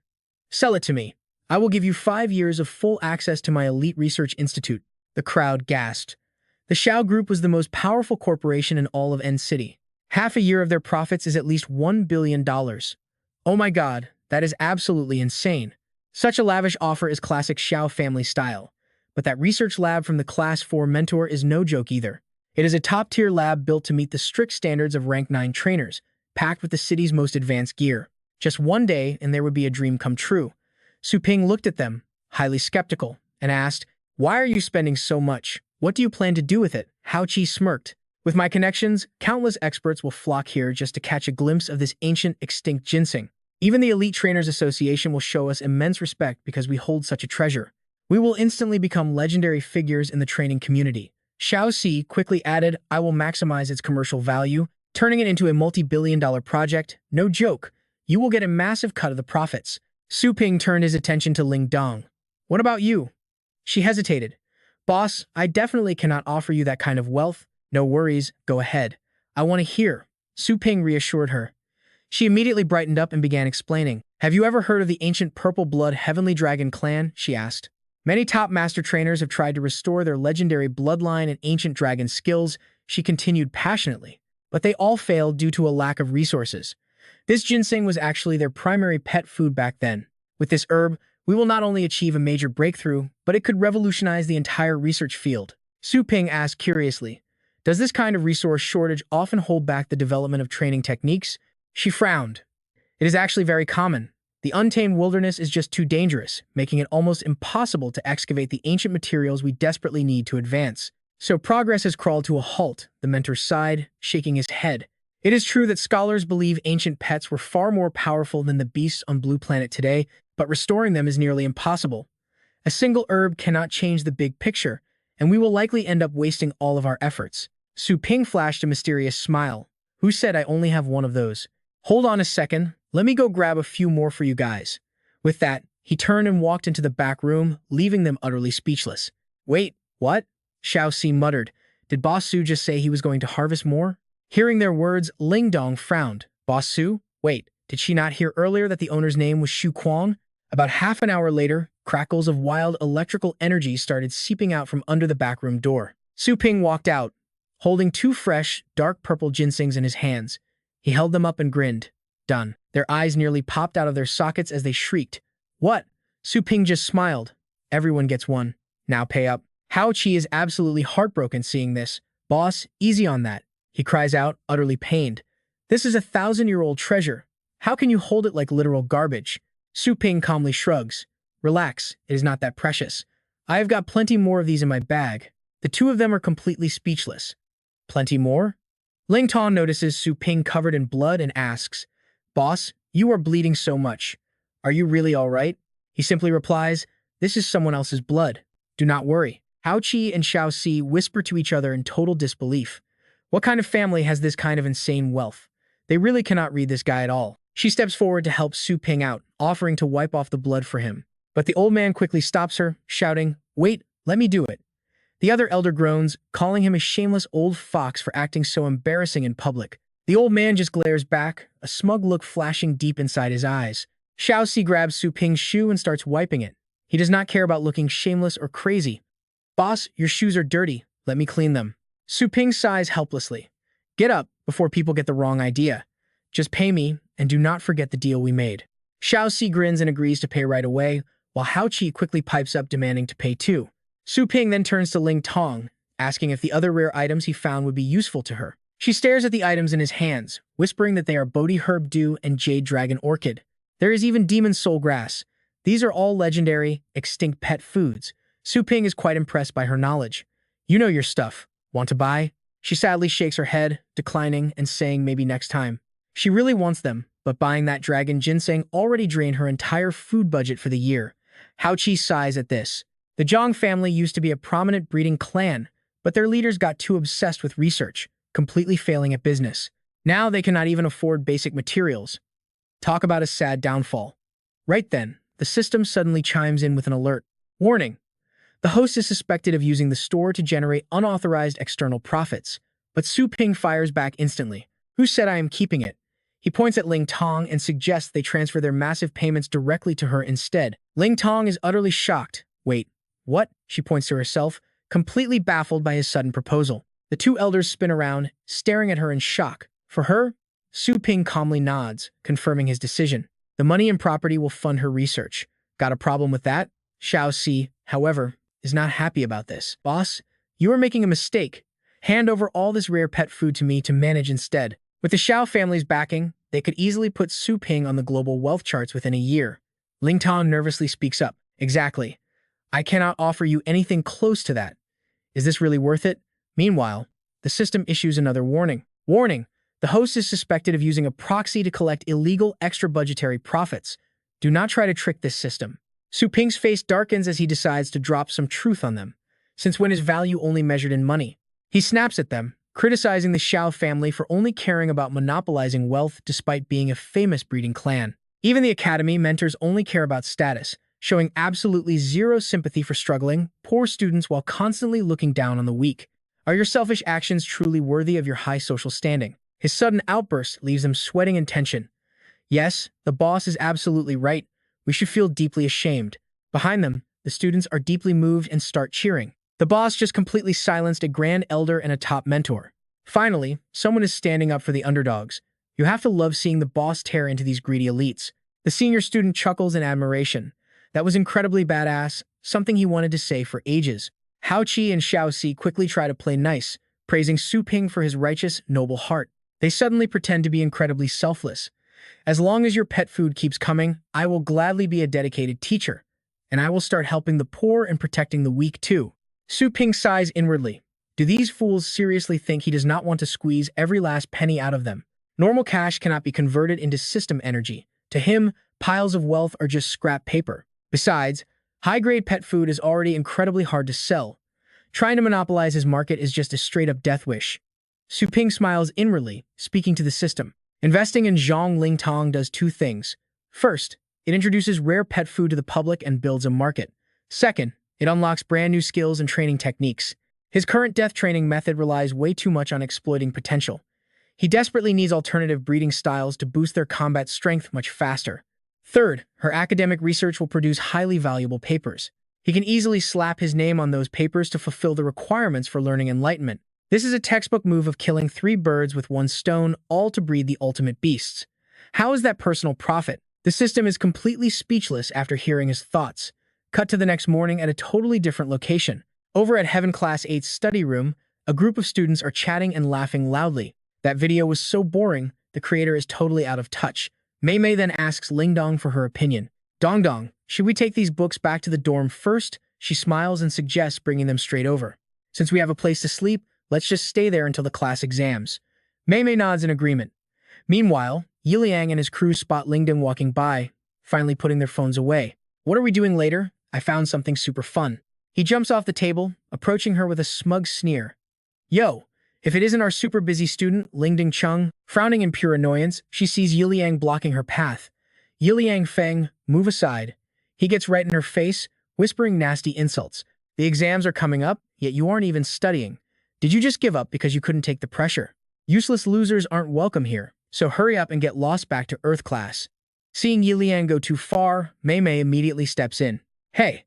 Sell it to me. I will give you 5 years of full access to my elite research institute. The crowd gasped. The Xiao Group was the most powerful corporation in all of N City. Half a year of their profits is at least $1 billion. Oh my god, that is absolutely insane. Such a lavish offer is classic Xiao family style. But that research lab from the Class 4 mentor is no joke either. It is a top-tier lab built to meet the strict standards of Rank 9 trainers, packed with the city's most advanced gear. Just one day, and there would be a dream come true. Su Ping looked at them, highly skeptical, and asked, Why are you spending so much? What do you plan to do with it? Hao Qi smirked. With my connections, countless experts will flock here just to catch a glimpse of this ancient, extinct ginseng. Even the Elite Trainers Association will show us immense respect because we hold such a treasure. We will instantly become legendary figures in the training community. Xiao Si quickly added, I will maximize its commercial value, turning it into a multi-billion-dollar project. No joke. You will get a massive cut of the profits. Su Ping turned his attention to Ling Dong. What about you? She hesitated. Boss, I definitely cannot offer you that kind of wealth. No worries, go ahead. I want to hear. Su Ping reassured her. She immediately brightened up and began explaining. Have you ever heard of the ancient Purple Blood Heavenly Dragon clan? She asked. Many top master trainers have tried to restore their legendary bloodline and ancient dragon skills, she continued passionately. But they all failed due to a lack of resources. This ginseng was actually their primary pet food back then. With this herb, we will not only achieve a major breakthrough, but it could revolutionize the entire research field. Su Ping asked curiously, Does this kind of resource shortage often hold back the development of training techniques? She frowned. It is actually very common. The untamed wilderness is just too dangerous, making it almost impossible to excavate the ancient materials we desperately need to advance. So progress has crawled to a halt, the mentor sighed, shaking his head. It is true that scholars believe ancient pets were far more powerful than the beasts on Blue Planet today, but restoring them is nearly impossible. A single herb cannot change the big picture, and we will likely end up wasting all of our efforts. Su Ping flashed a mysterious smile. Who said I only have one of those? Hold on a second, let me go grab a few more for you guys. With that, he turned and walked into the back room, leaving them utterly speechless. Wait, what? Xiao Si muttered. Did Boss Su just say he was going to harvest more? Hearing their words, Ling Dong frowned. Boss Su? Wait, did she not hear earlier that the owner's name was Shu Kuang? About half an hour later, crackles of wild electrical energy started seeping out from under the backroom door. Su Ping walked out, holding two fresh, dark purple ginsengs in his hands. He held them up and grinned. Done. Their eyes nearly popped out of their sockets as they shrieked. What? Su Ping just smiled. Everyone gets one. Now pay up. Hao Qi is absolutely heartbroken seeing this. Boss, easy on that. He cries out, utterly pained. This is a 1,000-year-old treasure. How can you hold it like literal garbage? Su Ping calmly shrugs. Relax, it is not that precious. I have got plenty more of these in my bag. The two of them are completely speechless. Plenty more? Ling Tong notices Su Ping covered in blood and asks, Boss, you are bleeding so much. Are you really all right? He simply replies, This is someone else's blood. Do not worry. Hao Qi and Xiao Si whisper to each other in total disbelief. What kind of family has this kind of insane wealth? They really cannot read this guy at all. She steps forward to help Su Ping out, offering to wipe off the blood for him. But the old man quickly stops her, shouting, Wait, let me do it. The other elder groans, calling him a shameless old fox for acting so embarrassing in public. The old man just glares back, a smug look flashing deep inside his eyes. Xiao Si grabs Su Ping's shoe and starts wiping it. He does not care about looking shameless or crazy. Boss, your shoes are dirty. Let me clean them. Su Ping sighs helplessly. Get up before people get the wrong idea. Just pay me, and do not forget the deal we made. Xiao Si grins and agrees to pay right away, while Hao Qi quickly pipes up demanding to pay too. Su Ping then turns to Ling Tong, asking if the other rare items he found would be useful to her. She stares at the items in his hands, whispering that they are Bodhi Herb Dew and Jade Dragon Orchid. There is even Demon Soul Grass. These are all legendary, extinct pet foods. Su Ping is quite impressed by her knowledge. You know your stuff. Want to buy? She sadly shakes her head, declining and saying maybe next time. She really wants them, but buying that dragon ginseng already drained her entire food budget for the year. Hao Qi sighs at this. The Zhang family used to be a prominent breeding clan, but their leaders got too obsessed with research, completely failing at business. Now they cannot even afford basic materials. Talk about a sad downfall. Right then, the system suddenly chimes in with an alert. Warning! The host is suspected of using the store to generate unauthorized external profits, but Su Ping fires back instantly. Who said I am keeping it? He points at Ling Tong and suggests they transfer their massive payments directly to her instead. Ling Tong is utterly shocked. Wait, what? She points to herself, completely baffled by his sudden proposal. The two elders spin around, staring at her in shock. For her, Su Ping calmly nods, confirming his decision. The money and property will fund her research. Got a problem with that? Xiao Si, however, is not happy about this. Boss, you are making a mistake. Hand over all this rare pet food to me to manage instead. With the Xiao family's backing, they could easily put Su Ping on the global wealth charts within a year. Ling Tong nervously speaks up. Exactly. I cannot offer you anything close to that. Is this really worth it? Meanwhile, the system issues another warning. Warning! The host is suspected of using a proxy to collect illegal extra-budgetary profits. Do not try to trick this system. Su Ping's face darkens as he decides to drop some truth on them, since when is value only measured in money? He snaps at them, criticizing the Xiao family for only caring about monopolizing wealth despite being a famous breeding clan. Even the academy mentors only care about status, showing absolutely zero sympathy for struggling, poor students while constantly looking down on the weak. Are your selfish actions truly worthy of your high social standing? His sudden outburst leaves them sweating in tension. Yes, the boss is absolutely right. We should feel deeply ashamed. Behind them, the students are deeply moved and start cheering. The boss just completely silenced a grand elder and a top mentor. Finally, someone is standing up for the underdogs. You have to love seeing the boss tear into these greedy elites. The senior student chuckles in admiration. That was incredibly badass, something he wanted to say for ages. Hao Qi and Xiao Si quickly try to play nice, praising Su Ping for his righteous, noble heart. They suddenly pretend to be incredibly selfless. As long as your pet food keeps coming, I will gladly be a dedicated teacher, and I will start helping the poor and protecting the weak too. Su Ping sighs inwardly. Do these fools seriously think he does not want to squeeze every last penny out of them? Normal cash cannot be converted into system energy. To him, piles of wealth are just scrap paper. Besides, high-grade pet food is already incredibly hard to sell. Trying to monopolize his market is just a straight-up death wish. Su Ping smiles inwardly, speaking to the system. Investing in Zhong Lingtong does two things. First, it introduces rare pet food to the public and builds a market. Second, it unlocks brand new skills and training techniques. His current death training method relies way too much on exploiting potential. He desperately needs alternative breeding styles to boost their combat strength much faster. Third, her academic research will produce highly valuable papers. He can easily slap his name on those papers to fulfill the requirements for learning enlightenment. This is a textbook move of killing 3 birds with 1 stone, all to breed the ultimate beasts. How is that personal profit? The system is completely speechless after hearing his thoughts. Cut to the next morning at a totally different location. Over at Heaven Class 8's study room, a group of students are chatting and laughing loudly. That video was so boring, the creator is totally out of touch. Mei Mei then asks Ling Dong for her opinion. Dong Dong, should we take these books back to the dorm first? She smiles and suggests bringing them straight over. Since we have a place to sleep, let's just stay there until the class exams. Mei Mei nods in agreement. Meanwhile, Yi Liang and his crew spot Ling Dong walking by, finally putting their phones away. What are we doing later? I found something super fun. He jumps off the table, approaching her with a smug sneer. Yo, if it isn't our super busy student, Ling Ding Chung, frowning in pure annoyance, she sees Yi Liang blocking her path. Yi Liang Feng, move aside. He gets right in her face, whispering nasty insults. The exams are coming up, yet you aren't even studying. Did you just give up because you couldn't take the pressure? Useless losers aren't welcome here, so hurry up and get lost back to Earth class. Seeing Yi Liang go too far, Mei Mei immediately steps in. Hey!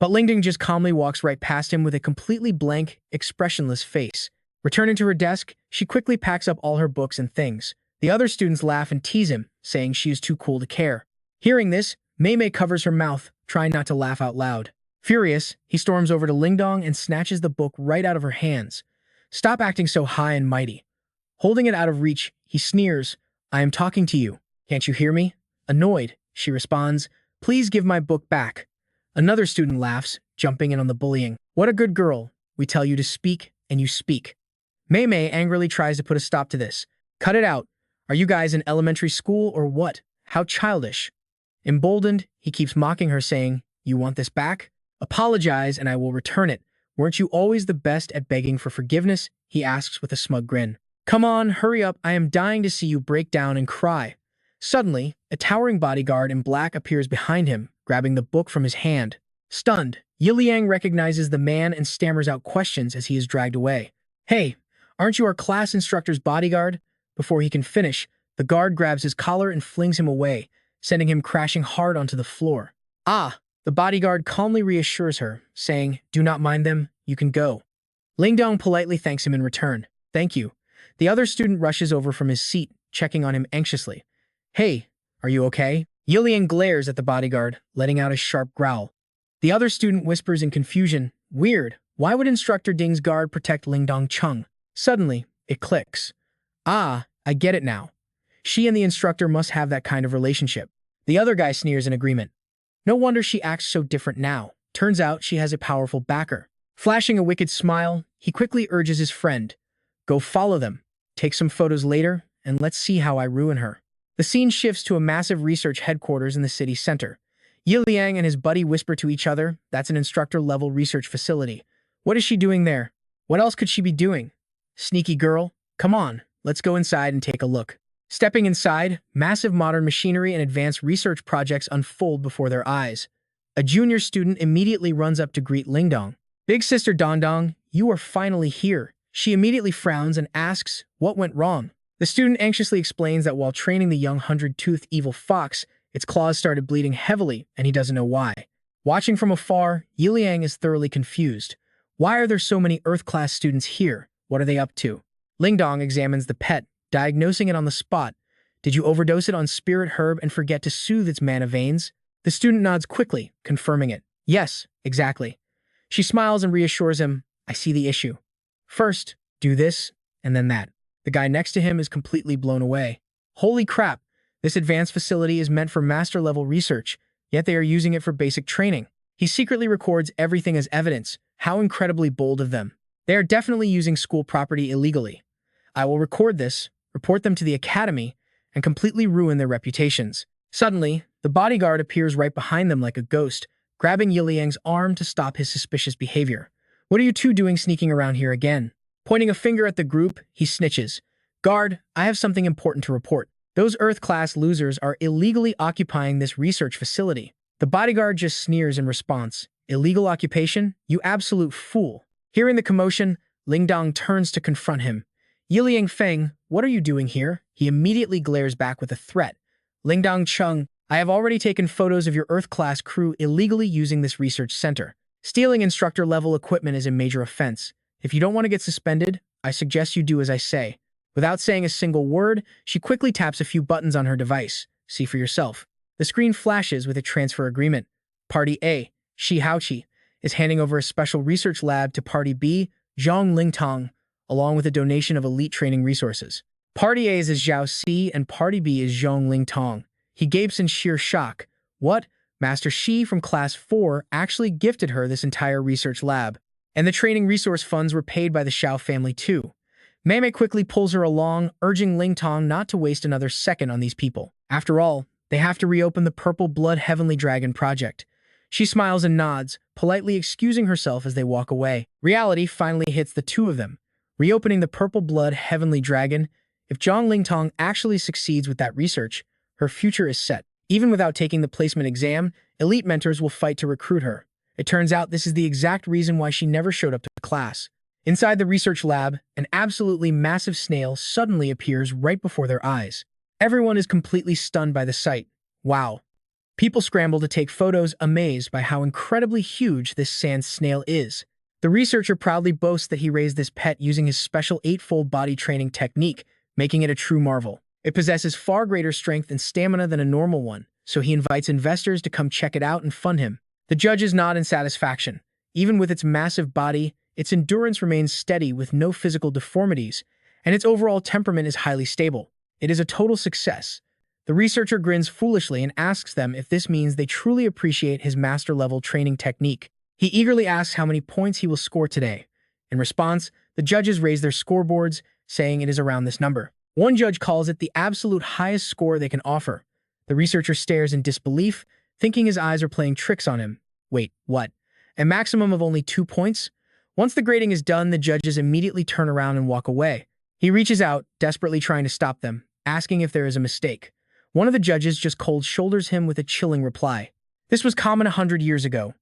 But Ling Ding just calmly walks right past him with a completely blank, expressionless face. Returning to her desk, she quickly packs up all her books and things. The other students laugh and tease him, saying she is too cool to care. Hearing this, Mei Mei covers her mouth, trying not to laugh out loud. Furious, he storms over to Ling Dong and snatches the book right out of her hands. Stop acting so high and mighty. Holding it out of reach, he sneers, I am talking to you. Can't you hear me? Annoyed, she responds, please give my book back. Another student laughs, jumping in on the bullying. What a good girl. We tell you to speak, and you speak. Mei Mei angrily tries to put a stop to this. Cut it out. Are you guys in elementary school or what? How childish. Emboldened, he keeps mocking her, saying, You want this back? Apologize and I will return it. Weren't you always the best at begging for forgiveness? He asks with a smug grin. Come on, hurry up. I am dying to see you break down and cry. Suddenly, a towering bodyguard in black appears behind him, grabbing the book from his hand. Stunned, Yi Liang recognizes the man and stammers out questions as he is dragged away. Hey, aren't you our class instructor's bodyguard? Before he can finish, the guard grabs his collar and flings him away, sending him crashing hard onto the floor. Ah, the bodyguard calmly reassures her, saying, Do not mind them, you can go. Ling Dong politely thanks him in return. Thank you. The other student rushes over from his seat, checking on him anxiously. Hey, are you okay? Yi Liang glares at the bodyguard, letting out a sharp growl. The other student whispers in confusion, Weird, why would Instructor Ding's guard protect Ling Dong Chung? Suddenly, it clicks. Ah, I get it now. She and the instructor must have that kind of relationship. The other guy sneers in agreement. No wonder she acts so different now. Turns out she has a powerful backer. Flashing a wicked smile, he quickly urges his friend, Go follow them. Take some photos later, and let's see how I ruin her. The scene shifts to a massive research headquarters in the city center. Yi Liang and his buddy whisper to each other, That's an instructor-level research facility. What is she doing there? What else could she be doing? Sneaky girl, come on, let's go inside and take a look. Stepping inside, massive modern machinery and advanced research projects unfold before their eyes. A junior student immediately runs up to greet Ling Dong. Big sister Dong Dong, you are finally here. She immediately frowns and asks, What went wrong? The student anxiously explains that while training the young 100-toothed evil fox, its claws started bleeding heavily, and he doesn't know why. Watching from afar, Yi Liang is thoroughly confused. Why are there so many Earth-class students here? What are they up to? Ling Dong examines the pet, diagnosing it on the spot. Did you overdose it on spirit herb and forget to soothe its mana veins? The student nods quickly, confirming it. Yes, exactly. She smiles and reassures him, I see the issue. First, Do this, and then that. The guy next to him is completely blown away. Holy crap! This advanced facility is meant for master-level research, yet they are using it for basic training. He secretly records everything as evidence. How incredibly bold of them. They are definitely using school property illegally. I will record this, report them to the academy, and completely ruin their reputations. Suddenly, the bodyguard appears right behind them like a ghost, grabbing Yiliang's arm to stop his suspicious behavior. What are you two doing sneaking around here again? Pointing a finger at the group, he snitches. Guard, I have something important to report. Those Earth-class losers are illegally occupying this research facility. The bodyguard just sneers in response. Illegal occupation? You absolute fool. Hearing the commotion, Lingdong turns to confront him. Yiliang Feng, what are you doing here? He immediately glares back with a threat. Lingdong Chung, I have already taken photos of your Earth-class crew illegally using this research center. Stealing instructor-level equipment is a major offense. If you don't want to get suspended, I suggest you do as I say. Without saying a single word, she quickly taps a few buttons on her device. See for yourself. The screen flashes with a transfer agreement. Party A, Shi Haoqi, is handing over a special research lab to Party B, Zhang Lingtong, along with a donation of elite training resources. Party A is Zhao Si and Party B is Zhang Lingtong. He gapes in sheer shock. What? Master Shi from Class 4 actually gifted her this entire research lab. And the training resource funds were paid by the Xiao family too. Mei quickly pulls her along, urging Lingtong not to waste another second on these people. After all, they have to reopen the Purple Blood Heavenly Dragon project. She smiles and nods, politely excusing herself as they walk away. Reality finally hits the two of them. Reopening the Purple Blood Heavenly Dragon, if Zhang Lingtong actually succeeds with that research, her future is set. Even without taking the placement exam, elite mentors will fight to recruit her. It turns out this is the exact reason why she never showed up to class. Inside the research lab, an absolutely massive snail suddenly appears right before their eyes. Everyone is completely stunned by the sight. Wow. People scramble to take photos, amazed by how incredibly huge this sand snail is. The researcher proudly boasts that he raised this pet using his special 8-fold body training technique, making it a true marvel. It possesses far greater strength and stamina than a normal one, so he invites investors to come check it out and fund him. The judges nod in satisfaction. Even with its massive body, its endurance remains steady with no physical deformities, and its overall temperament is highly stable. It is a total success. The researcher grins foolishly and asks them if this means they truly appreciate his master-level training technique. He eagerly asks how many points he will score today. In response, the judges raise their scoreboards, saying it is around this number. One judge calls it the absolute highest score they can offer. The researcher stares in disbelief, thinking his eyes are playing tricks on him. Wait, what? A maximum of only 2 points? Once the grading is done, the judges immediately turn around and walk away. He reaches out, desperately trying to stop them, asking if there is a mistake. One of the judges just cold shoulders him with a chilling reply. This was common 100 years ago.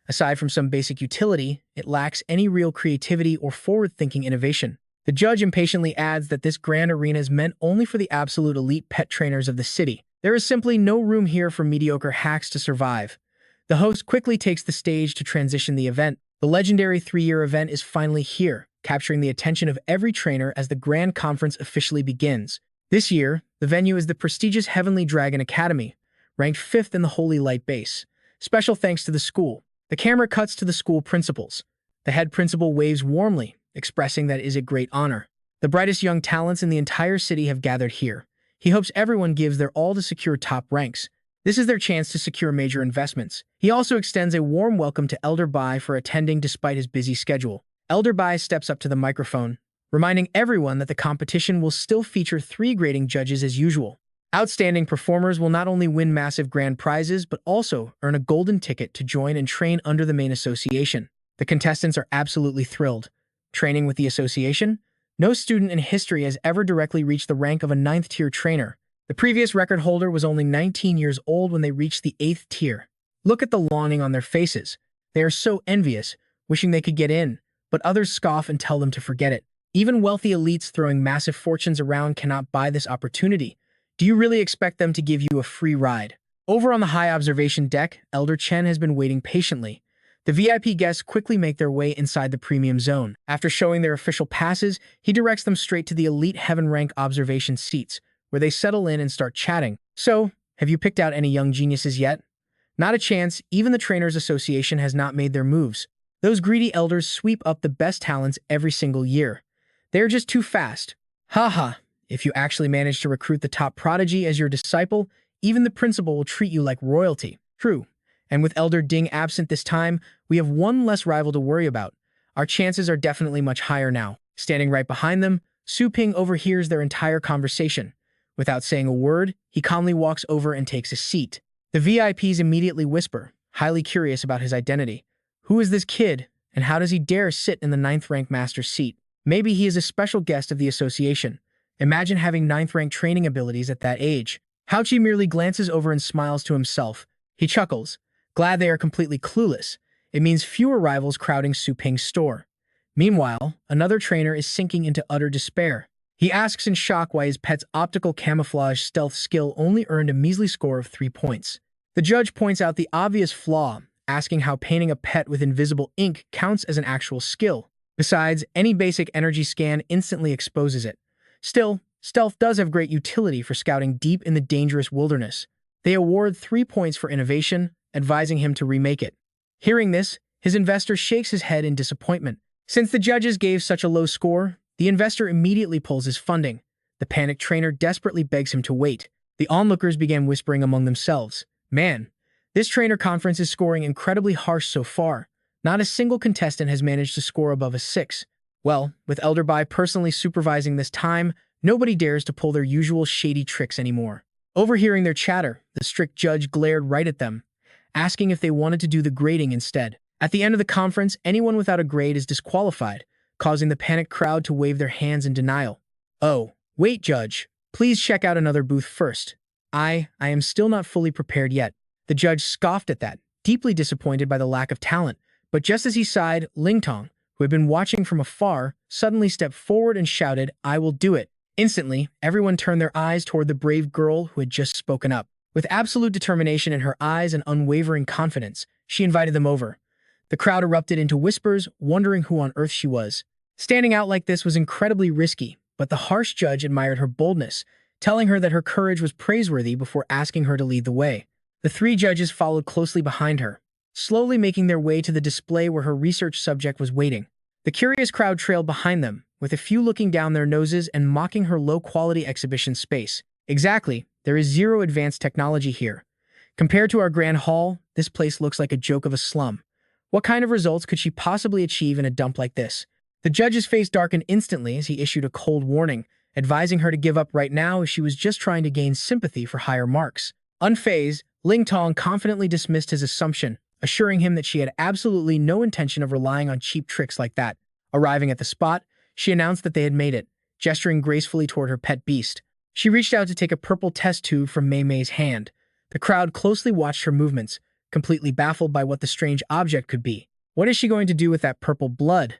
Aside from some basic utility, it lacks any real creativity or forward-thinking innovation. The judge impatiently adds that this grand arena is meant only for the absolute elite pet trainers of the city. There is simply no room here for mediocre hacks to survive. The host quickly takes the stage to transition the event. The legendary 3-year event is finally here, capturing the attention of every trainer as the grand conference officially begins. This year, the venue is the prestigious Heavenly Dragon Academy, ranked 5th in the Holy Light base. Special thanks to the school. The camera cuts to the school principals. The head principal waves warmly, expressing that it is a great honor. The brightest young talents in the entire city have gathered here. He hopes everyone gives their all to secure top ranks. This is their chance to secure major investments. He also extends a warm welcome to Elder Bai for attending despite his busy schedule. Elder Bai steps up to the microphone, reminding everyone that the competition will still feature 3 grading judges as usual. Outstanding performers will not only win massive grand prizes, but also earn a golden ticket to join and train under the main association. The contestants are absolutely thrilled. Training with the association? No student in history has ever directly reached the rank of a 9th-tier trainer. The previous record holder was only 19 years old when they reached the 8th tier. Look at the longing on their faces. They are so envious, wishing they could get in, but others scoff and tell them to forget it. Even wealthy elites throwing massive fortunes around cannot buy this opportunity. Do you really expect them to give you a free ride? Over on the high observation deck, Elder Chen has been waiting patiently. The VIP guests quickly make their way inside the premium zone. After showing their official passes, he directs them straight to the elite heaven rank observation seats, where they settle in and start chatting. So, have you picked out any young geniuses yet? Not a chance. Even the Trainers Association has not made their moves. Those greedy elders sweep up the best talents every single year. They're just too fast. Haha, if you actually manage to recruit the top prodigy as your disciple, even the principal will treat you like royalty. True. And with Elder Ding absent this time, we have one less rival to worry about. Our chances are definitely much higher now. Standing right behind them, Su Ping overhears their entire conversation. Without saying a word, he calmly walks over and takes a seat. The VIPs immediately whisper, highly curious about his identity. Who is this kid, and how does he dare sit in the 9th-rank master's seat? Maybe he is a special guest of the association. Imagine having 9th-rank training abilities at that age. Haochi merely glances over and smiles to himself. He chuckles, glad they are completely clueless. It means fewer rivals crowding Su Ping's store. Meanwhile, another trainer is sinking into utter despair. He asks in shock why his pet's optical camouflage stealth skill only earned a measly score of 3 points. The judge points out the obvious flaw, asking how painting a pet with invisible ink counts as an actual skill. Besides, any basic energy scan instantly exposes it. Still, stealth does have great utility for scouting deep in the dangerous wilderness. They award 3 points for innovation, advising him to remake it. Hearing this, his investor shakes his head in disappointment. Since the judges gave such a low score, the investor immediately pulls his funding. The panicked trainer desperately begs him to wait. The onlookers began whispering among themselves. Man, this trainer conference is scoring incredibly harsh so far. Not a single contestant has managed to score above a 6. Well, with Elder Bai personally supervising this time, nobody dares to pull their usual shady tricks anymore. Overhearing their chatter, the strict judge glared right at them, asking if they wanted to do the grading instead. At the end of the conference, anyone without a grade is disqualified, causing the panicked crowd to wave their hands in denial. Oh, wait, Judge. Please check out another booth first. I am still not fully prepared yet. The judge scoffed at that, deeply disappointed by the lack of talent. But just as he sighed, Ling Tong, who had been watching from afar, suddenly stepped forward and shouted, "I will do it." Instantly, everyone turned their eyes toward the brave girl who had just spoken up. With absolute determination in her eyes and unwavering confidence, she invited them over. The crowd erupted into whispers, wondering who on earth she was. Standing out like this was incredibly risky, but the harsh judge admired her boldness, telling her that her courage was praiseworthy before asking her to lead the way. The 3 judges followed closely behind her, slowly making their way to the display where her research subject was waiting. The curious crowd trailed behind them, with a few looking down their noses and mocking her low-quality exhibition space. Exactly, there is zero advanced technology here. Compared to our grand hall, this place looks like a joke of a slum. What kind of results could she possibly achieve in a dump like this? The judge's face darkened instantly as he issued a cold warning, advising her to give up right now as she was just trying to gain sympathy for higher marks. Unfazed, Ling Tong confidently dismissed his assumption, assuring him that she had absolutely no intention of relying on cheap tricks like that. Arriving at the spot, she announced that they had made it, gesturing gracefully toward her pet beast. She reached out to take a purple test tube from Mei Mei's hand. The crowd closely watched her movements, completely baffled by what the strange object could be. What is she going to do with that purple blood?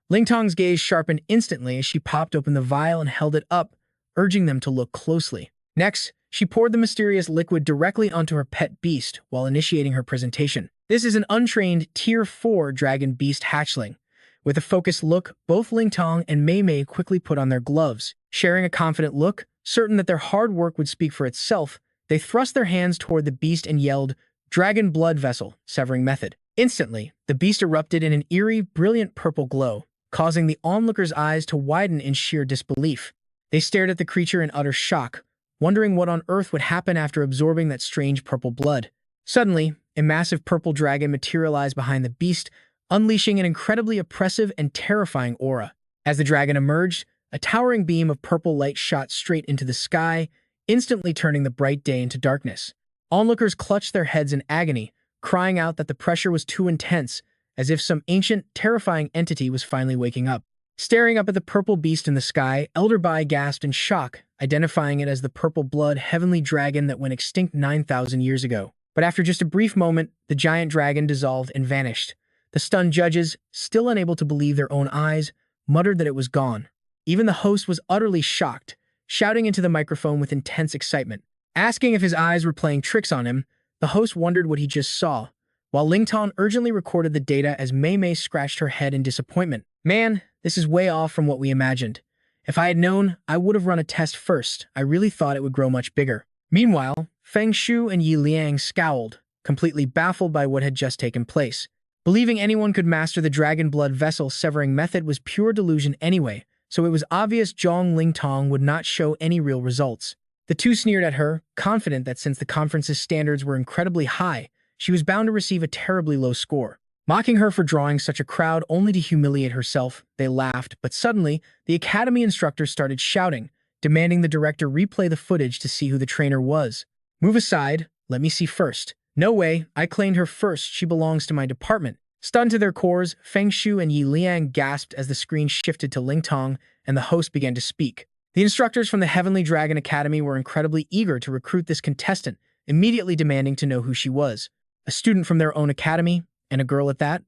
Ling Tong's gaze sharpened instantly as she popped open the vial and held it up, urging them to look closely. Next, she poured the mysterious liquid directly onto her pet beast while initiating her presentation. This is an untrained Tier 4 dragon beast hatchling. With a focused look, both Ling Tong and Mei Mei quickly put on their gloves. Sharing a confident look, certain that their hard work would speak for itself, they thrust their hands toward the beast and yelled, "Dragon blood vessel, severing method." Instantly, the beast erupted in an eerie, brilliant purple glow, causing the onlookers' eyes to widen in sheer disbelief. They stared at the creature in utter shock, wondering what on earth would happen after absorbing that strange purple blood. Suddenly, a massive purple dragon materialized behind the beast, unleashing an incredibly oppressive and terrifying aura. As the dragon emerged, a towering beam of purple light shot straight into the sky, instantly turning the bright day into darkness. Onlookers clutched their heads in agony, crying out that the pressure was too intense, as if some ancient, terrifying entity was finally waking up. Staring up at the purple beast in the sky, Elder Bai gasped in shock, identifying it as the purple-blood heavenly dragon that went extinct 9,000 years ago. But after just a brief moment, the giant dragon dissolved and vanished. The stunned judges, still unable to believe their own eyes, muttered that it was gone. Even the host was utterly shocked, shouting into the microphone with intense excitement. Asking if his eyes were playing tricks on him, the host wondered what he just saw, while Ling Tong urgently recorded the data as Mei Mei scratched her head in disappointment. Man, this is way off from what we imagined. If I had known, I would have run a test first. I really thought it would grow much bigger. Meanwhile, Feng Shu and Yi Liang scowled, completely baffled by what had just taken place. Believing anyone could master the dragon blood vessel severing method was pure delusion anyway, so it was obvious Zhang Lingtong would not show any real results. The two sneered at her, confident that since the conference's standards were incredibly high, she was bound to receive a terribly low score. Mocking her for drawing such a crowd only to humiliate herself, they laughed, but suddenly, the academy instructors started shouting, demanding the director replay the footage to see who the trainer was. "Move aside, let me see first." "No way, I claimed her first, she belongs to my department." Stunned to their cores, Feng Shu and Yi Liang gasped as the screen shifted to Ling Tong and the host began to speak. The instructors from the Heavenly Dragon Academy were incredibly eager to recruit this contestant, immediately demanding to know who she was. A student from their own academy, and a girl at that?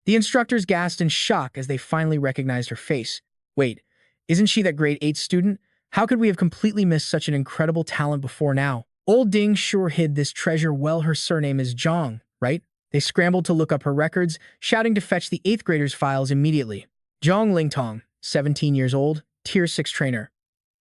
The instructors gasped in shock as they finally recognized her face. "Wait, isn't she that grade 8 student? How could we have completely missed such an incredible talent before now?" Old Ding sure hid this treasure well. Her surname is Zhang, right? They scrambled to look up her records, shouting to fetch the 8th graders' files immediately. Zhang Lingtong, 17 years old, Tier 6 trainer.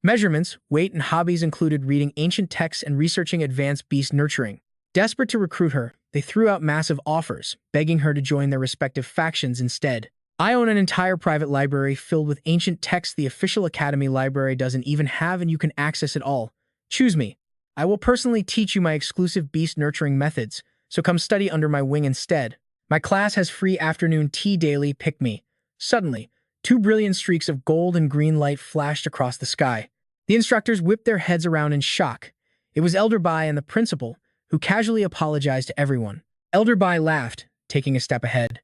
Measurements, weight, and hobbies included reading ancient texts and researching advanced beast nurturing. Desperate to recruit her, they threw out massive offers, begging her to join their respective factions instead. "I own an entire private library filled with ancient texts the official academy library doesn't even have, and you can access it all. Choose me. I will personally teach you my exclusive beast nurturing methods, so come study under my wing instead. My class has free afternoon tea daily, pick me." Suddenly, 2 brilliant streaks of gold and green light flashed across the sky. The instructors whipped their heads around in shock. It was Elder Bai and the principal, who casually apologized to everyone. Elder Bai laughed, taking a step ahead.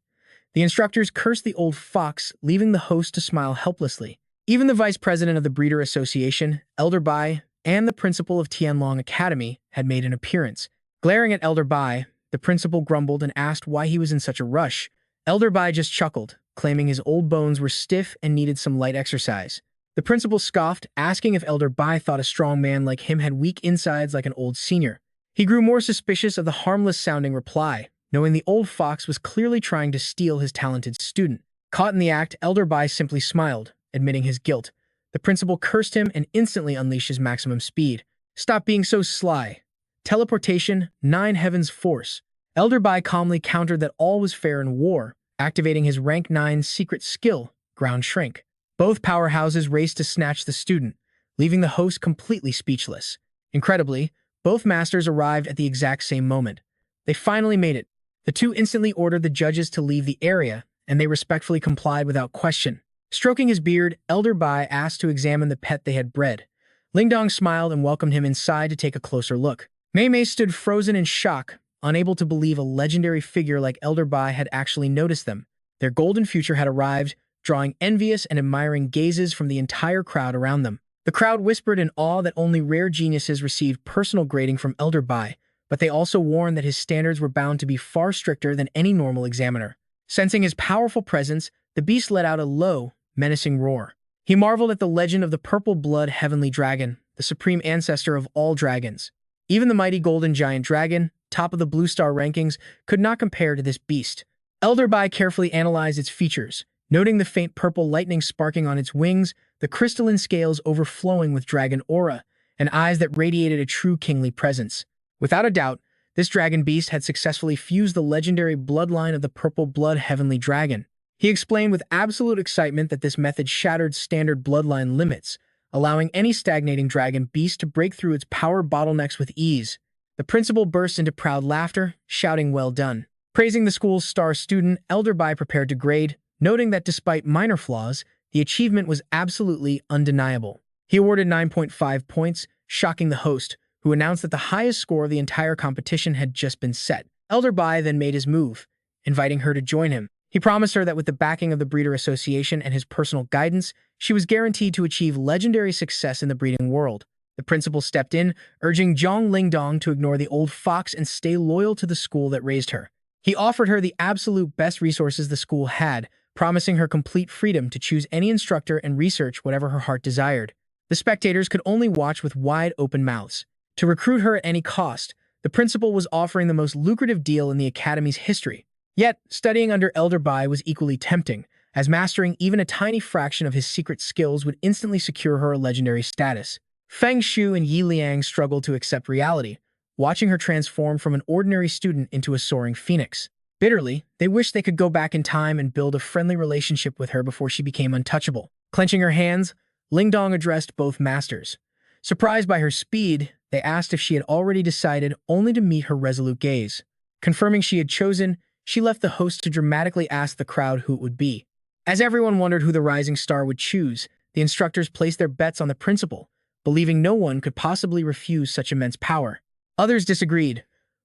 The instructors cursed the old fox, leaving the host to smile helplessly. Even the vice president of the Breeder Association, Elder Bai, and the principal of Tianlong Academy had made an appearance. Glaring at Elder Bai, the principal grumbled and asked why he was in such a rush. Elder Bai just chuckled, claiming his old bones were stiff and needed some light exercise. The principal scoffed, asking if Elder Bai thought a strong man like him had weak insides like an old senior. He grew more suspicious of the harmless-sounding reply, knowing the old fox was clearly trying to steal his talented student. Caught in the act, Elder Bai simply smiled, admitting his guilt. The principal cursed him and instantly unleashed his maximum speed. "Stop being so sly. Teleportation, 9 heavens force." Elder Bai calmly countered that all was fair in war, activating his rank 9 secret skill, ground shrink. Both powerhouses raced to snatch the student, leaving the host completely speechless. Incredibly, both masters arrived at the exact same moment. They finally made it. The two instantly ordered the judges to leave the area, and they respectfully complied without question. Stroking his beard, Elder Bai asked to examine the pet they had bred. Lingdong smiled and welcomed him inside to take a closer look. Mei Mei stood frozen in shock, unable to believe a legendary figure like Elder Bai had actually noticed them. Their golden future had arrived, drawing envious and admiring gazes from the entire crowd around them. The crowd whispered in awe that only rare geniuses received personal grading from Elder Bai, but they also warned that his standards were bound to be far stricter than any normal examiner. Sensing his powerful presence, the beast let out a low, menacing roar. He marveled at the legend of the purple blood heavenly dragon, the supreme ancestor of all dragons. Even the mighty golden giant dragon, top of the blue star rankings, could not compare to this beast. Elder Bai carefully analyzed its features, noting the faint purple lightning sparking on its wings, the crystalline scales overflowing with dragon aura, and eyes that radiated a true kingly presence. Without a doubt, this dragon beast had successfully fused the legendary bloodline of the purple blood heavenly dragon. He explained with absolute excitement that this method shattered standard bloodline limits, allowing any stagnating dragon beast to break through its power bottlenecks with ease. The principal burst into proud laughter, shouting "well done." Praising the school's star student, Elder Bai prepared to grade, noting that despite minor flaws, the achievement was absolutely undeniable. He awarded 9.5 points, shocking the host, who announced that the highest score of the entire competition had just been set. Elder Bai then made his move, inviting her to join him. He promised her that with the backing of the Breeder Association and his personal guidance, she was guaranteed to achieve legendary success in the breeding world. The principal stepped in, urging Zhang Lingdong to ignore the old fox and stay loyal to the school that raised her. He offered her the absolute best resources the school had, promising her complete freedom to choose any instructor and research whatever her heart desired. The spectators could only watch with wide open mouths. To recruit her at any cost, the principal was offering the most lucrative deal in the academy's history. Yet, studying under Elder Bai was equally tempting, as mastering even a tiny fraction of his secret skills would instantly secure her a legendary status. Feng Shu and Yi Liang struggled to accept reality, watching her transform from an ordinary student into a soaring phoenix. Bitterly, they wished they could go back in time and build a friendly relationship with her before she became untouchable. Clenching her hands, Ling Dong addressed both masters. Surprised by her speed, they asked if she had already decided, only to meet her resolute gaze. Confirming she had chosen, she left the host to dramatically ask the crowd who it would be. As everyone wondered who the rising star would choose, the instructors placed their bets on the principal, believing no one could possibly refuse such immense power. Others disagreed,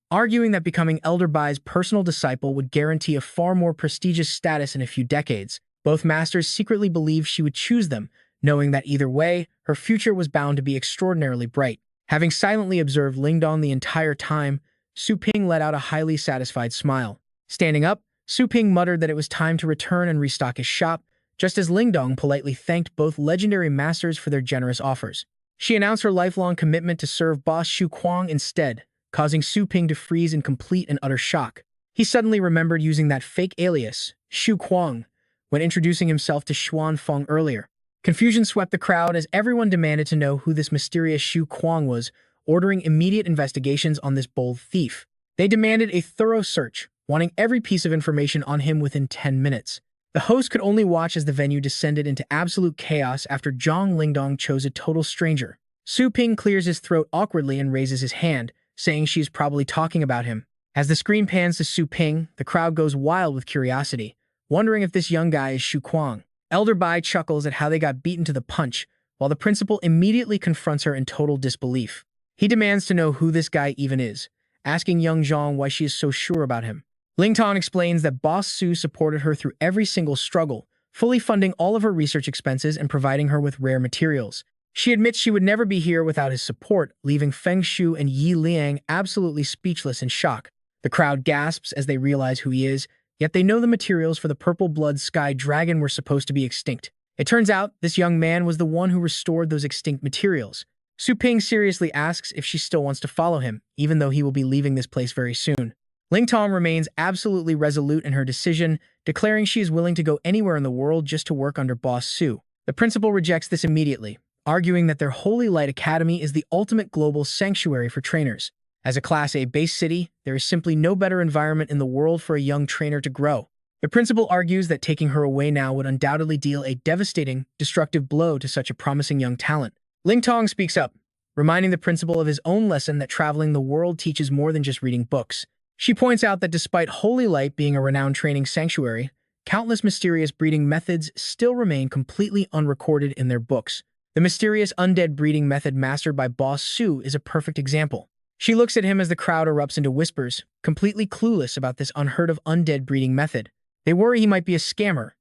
arguing that becoming Elder Bai's personal disciple would guarantee a far more prestigious status in a few decades. Both masters secretly believed she would choose them, knowing that either way, her future was bound to be extraordinarily bright. Having silently observed Ling Dong the entire time, Su Ping let out a highly satisfied smile. Standing up, Su Ping muttered that it was time to return and restock his shop, just as Ling Dong politely thanked both legendary masters for their generous offers. She announced her lifelong commitment to serve boss Xu Kuang instead, causing Su Ping to freeze in complete and utter shock. He suddenly remembered using that fake alias, Xu Kuang, when introducing himself to Xuan Feng earlier. Confusion swept the crowd as everyone demanded to know who this mysterious Xu Kuang was, ordering immediate investigations on this bold thief. They demanded a thorough search, wanting every piece of information on him within 10 minutes. The host could only watch as the venue descended into absolute chaos after Zhang Lingdong chose a total stranger. Su Ping clears his throat awkwardly and raises his hand, saying she is probably talking about him. As the screen pans to Su Ping, the crowd goes wild with curiosity, wondering if this young guy is Xu Kuang. Elder Bai chuckles at how they got beaten to the punch, while the principal immediately confronts her in total disbelief. He demands to know who this guy even is, asking young Zhang why she is so sure about him. Ling Tong explains that Boss Su supported her through every single struggle, fully funding all of her research expenses and providing her with rare materials. She admits she would never be here without his support, leaving Feng Shu and Yi Liang absolutely speechless in shock. The crowd gasps as they realize who he is, yet they know the materials for the purple blood sky dragon were supposed to be extinct. It turns out this young man was the one who restored those extinct materials. Su Ping seriously asks if she still wants to follow him, even though he will be leaving this place very soon. Ling Tong remains absolutely resolute in her decision, declaring she is willing to go anywhere in the world just to work under Boss Su. The principal rejects this immediately, arguing that their Holy Light Academy is the ultimate global sanctuary for trainers. As a Class A base city, there is simply no better environment in the world for a young trainer to grow. The principal argues that taking her away now would undoubtedly deal a devastating, destructive blow to such a promising young talent. Ling Tong speaks up, reminding the principal of his own lesson that traveling the world teaches more than just reading books. She points out that despite Holy Light being a renowned training sanctuary, countless mysterious breeding methods still remain completely unrecorded in their books. The mysterious undead breeding method mastered by Boss Su is a perfect example. She looks at him as the crowd erupts into whispers, completely clueless about this unheard-of undead breeding method. They worry he might be a scammer,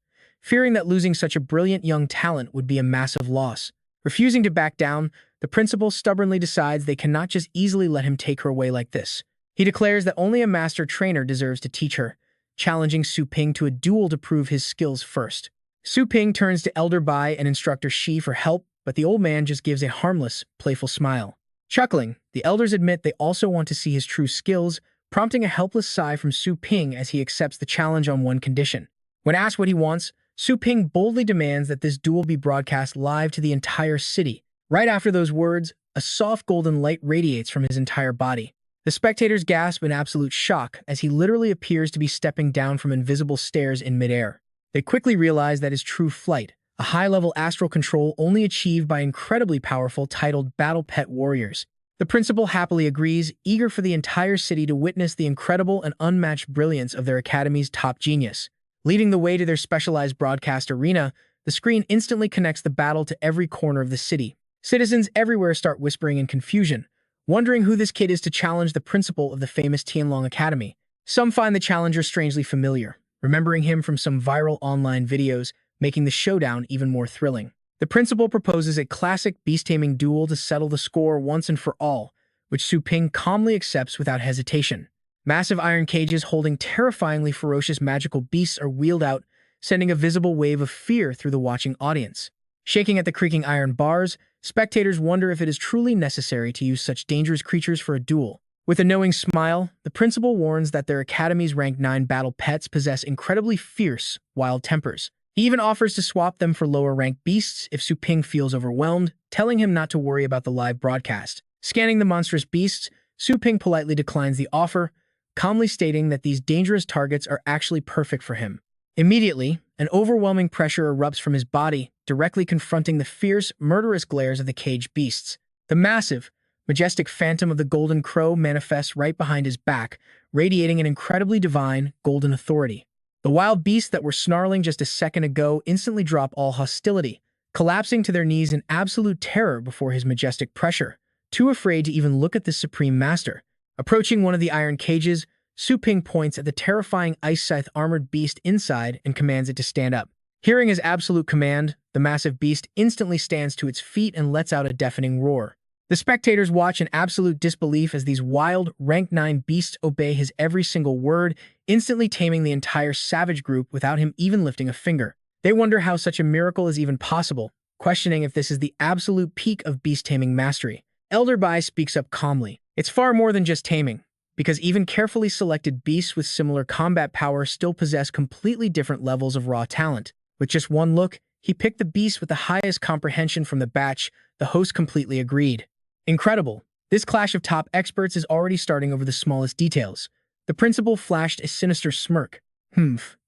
fearing that losing such a brilliant young talent would be a massive loss. Refusing to back down, the principal stubbornly decides they cannot just easily let him take her away like this. He declares that only a master trainer deserves to teach her, challenging Su Ping to a duel to prove his skills first. Su Ping turns to Elder Bai and Instructor Shi for help, but the old man just gives a harmless, playful smile. Chuckling, the elders admit they also want to see his true skills, prompting a helpless sigh from Su Ping as he accepts the challenge on one condition. When asked what he wants, Su Ping boldly demands that this duel be broadcast live to the entire city. Right after those words, a soft golden light radiates from his entire body. The spectators gasp in absolute shock as he literally appears to be stepping down from invisible stairs in midair. They quickly realize that his true flight, a high-level astral control only achieved by incredibly powerful titled Battle Pet Warriors. The principal happily agrees, eager for the entire city to witness the incredible and unmatched brilliance of their academy's top genius. Leading the way to their specialized broadcast arena, the screen instantly connects the battle to every corner of the city. Citizens everywhere start whispering in confusion, wondering who this kid is to challenge the principal of the famous Tianlong Academy. Some find the challenger strangely familiar, remembering him from some viral online videos, making the showdown even more thrilling. The principal proposes a classic beast-taming duel to settle the score once and for all, which Su Ping calmly accepts without hesitation. Massive iron cages holding terrifyingly ferocious magical beasts are wheeled out, sending a visible wave of fear through the watching audience. Shaking at the creaking iron bars, spectators wonder if it is truly necessary to use such dangerous creatures for a duel. With a knowing smile, the principal warns that their academy's rank 9 battle pets possess incredibly fierce, wild tempers. He even offers to swap them for lower-ranked beasts if Su Ping feels overwhelmed, telling him not to worry about the live broadcast. Scanning the monstrous beasts, Su Ping politely declines the offer, calmly stating that these dangerous targets are actually perfect for him. Immediately, An overwhelming pressure erupts from his body, directly confronting the fierce, murderous glares of the caged beasts. The massive, majestic phantom of the golden crow manifests right behind his back, radiating an incredibly divine, golden authority. The wild beasts that were snarling just a second ago instantly drop all hostility, collapsing to their knees in absolute terror before his majestic pressure, too afraid to even look at the supreme master. Approaching one of the iron cages, Su Ping points at the terrifying ice scythe armored beast inside and commands it to stand up. Hearing his absolute command, the massive beast instantly stands to its feet and lets out a deafening roar. The spectators watch in absolute disbelief as these wild, rank 9 beasts obey his every single word, instantly taming the entire savage group without him even lifting a finger. They wonder how such a miracle is even possible, questioning if this is the absolute peak of beast-taming mastery. Elder Bai speaks up calmly. It's far more than just taming, because even carefully selected beasts with similar combat power still possess completely different levels of raw talent. With just one look, he picked the beast with the highest comprehension from the batch. The host completely agreed. Incredible. This clash of top experts is already starting over the smallest details. The principal flashed a sinister smirk.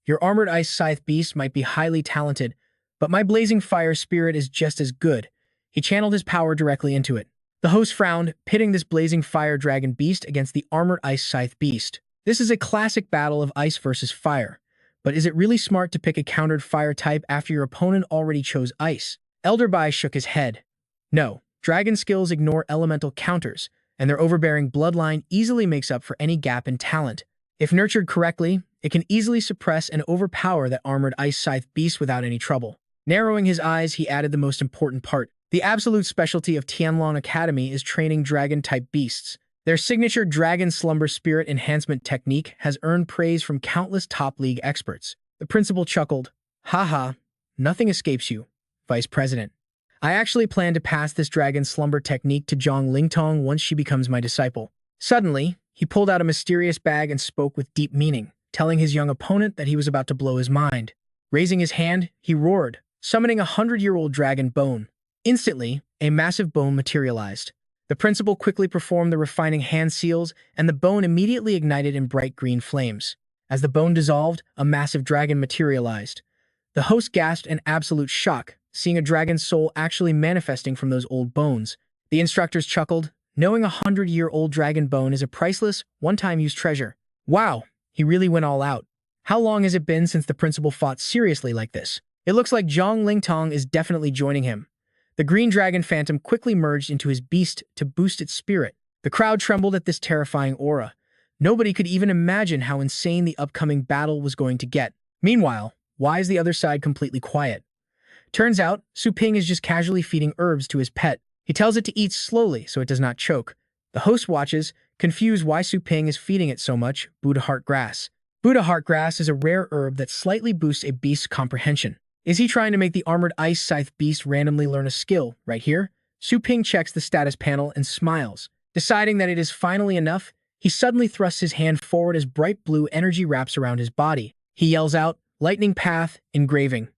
Your armored ice scythe beast might be highly talented, but my blazing fire spirit is just as good. He channeled his power directly into it. The host frowned, pitting this blazing fire dragon beast against the armored ice scythe beast. This is a classic battle of ice versus fire. But is it really smart to pick a countered fire type after your opponent already chose ice? Elder Bai shook his head. No. Dragon skills ignore elemental counters, and their overbearing bloodline easily makes up for any gap in talent. If nurtured correctly, it can easily suppress and overpower that armored ice scythe beast without any trouble. Narrowing his eyes, he added the most important part. The absolute specialty of Tianlong Academy is training dragon-type beasts. Their signature Dragon Slumber Spirit Enhancement technique has earned praise from countless top-league experts. The principal chuckled. Haha, nothing escapes you, Vice President. I actually plan to pass this Dragon Slumber technique to Zhang Lingtong once she becomes my disciple. Suddenly, he pulled out a mysterious bag and spoke with deep meaning, telling his young opponent that he was about to blow his mind. Raising his hand, he roared, summoning a 100-year-old dragon bone. Instantly, a massive bone materialized. The principal quickly performed the refining hand seals, and the bone immediately ignited in bright green flames. As the bone dissolved, a massive dragon materialized. The host gasped in absolute shock, seeing a dragon's soul actually manifesting from those old bones. The instructors chuckled, knowing a 100-year-old dragon bone is a priceless, one-time-use treasure. Wow, he really went all out. How long has it been since the principal fought seriously like this? It looks like Zhang Lingtong is definitely joining him. The green dragon phantom quickly merged into his beast to boost its spirit. The crowd trembled at this terrifying aura. Nobody could even imagine how insane the upcoming battle was going to get. Meanwhile, why is the other side completely quiet? Turns out, Su Ping is just casually feeding herbs to his pet. He tells it to eat slowly so it does not choke. The host watches, confused why Su Ping is feeding it so much Buddha heart grass. Buddha heart grass is a rare herb that slightly boosts a beast's comprehension. Is he trying to make the armored ice scythe beast randomly learn a skill right here? Su Ping checks the status panel and smiles. Deciding that it is finally enough, he suddenly thrusts his hand forward as bright blue energy wraps around his body. He yells out, "Lightning Path, Engraving."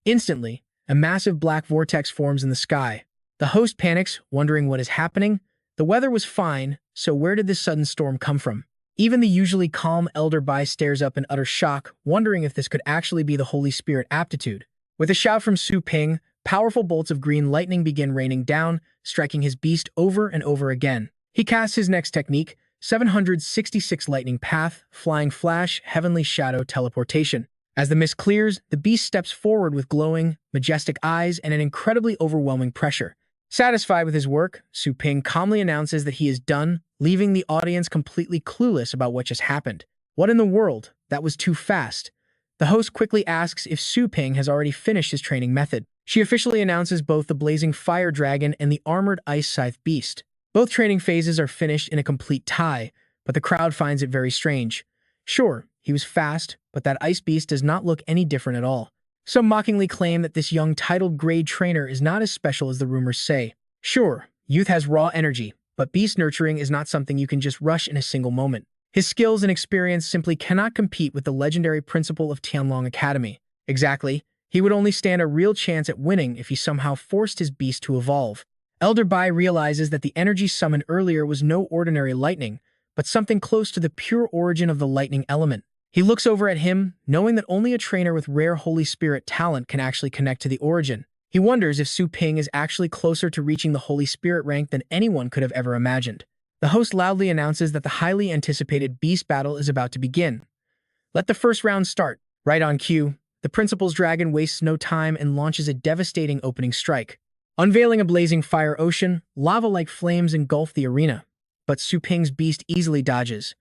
Instantly, a massive black vortex forms in the sky. The host panics, wondering what is happening. The weather was fine, so where did this sudden storm come from? Even the usually calm Elder Bai stares up in utter shock, wondering if this could actually be the Holy Spirit aptitude. With a shout from Su Ping, powerful bolts of green lightning begin raining down, striking his beast over and over again. He casts his next technique, 766 Lightning Path, Flying Flash, Heavenly Shadow Teleportation. As the mist clears, the beast steps forward with glowing, majestic eyes and an incredibly overwhelming pressure. Satisfied with his work, Su Ping calmly announces that he is done, leaving the audience completely clueless about what just happened. What in the world? That was too fast. The host quickly asks if Su Ping has already finished his training method. She officially announces both the blazing fire dragon and the armored ice scythe beast. Both training phases are finished in a complete tie, but the crowd finds it very strange. Sure, he was fast, but that ice beast does not look any different at all. Some mockingly claim that this young titled grade trainer is not as special as the rumors say. Sure, youth has raw energy, but beast nurturing is not something you can just rush in a single moment. His skills and experience simply cannot compete with the legendary principal of Tianlong Academy. Exactly, he would only stand a real chance at winning if he somehow forced his beast to evolve. Elder Bai realizes that the energy summoned earlier was no ordinary lightning, but something close to the pure origin of the lightning element. He looks over at him, knowing that only a trainer with rare Holy Spirit talent can actually connect to the origin. He wonders if Su Ping is actually closer to reaching the Holy Spirit rank than anyone could have ever imagined. The host loudly announces that the highly anticipated beast battle is about to begin. Let the first round start. Right on cue, the principal's dragon wastes no time and launches a devastating opening strike. Unveiling a blazing fire ocean, lava-like flames engulf the arena, but Su Ping's beast easily dodges.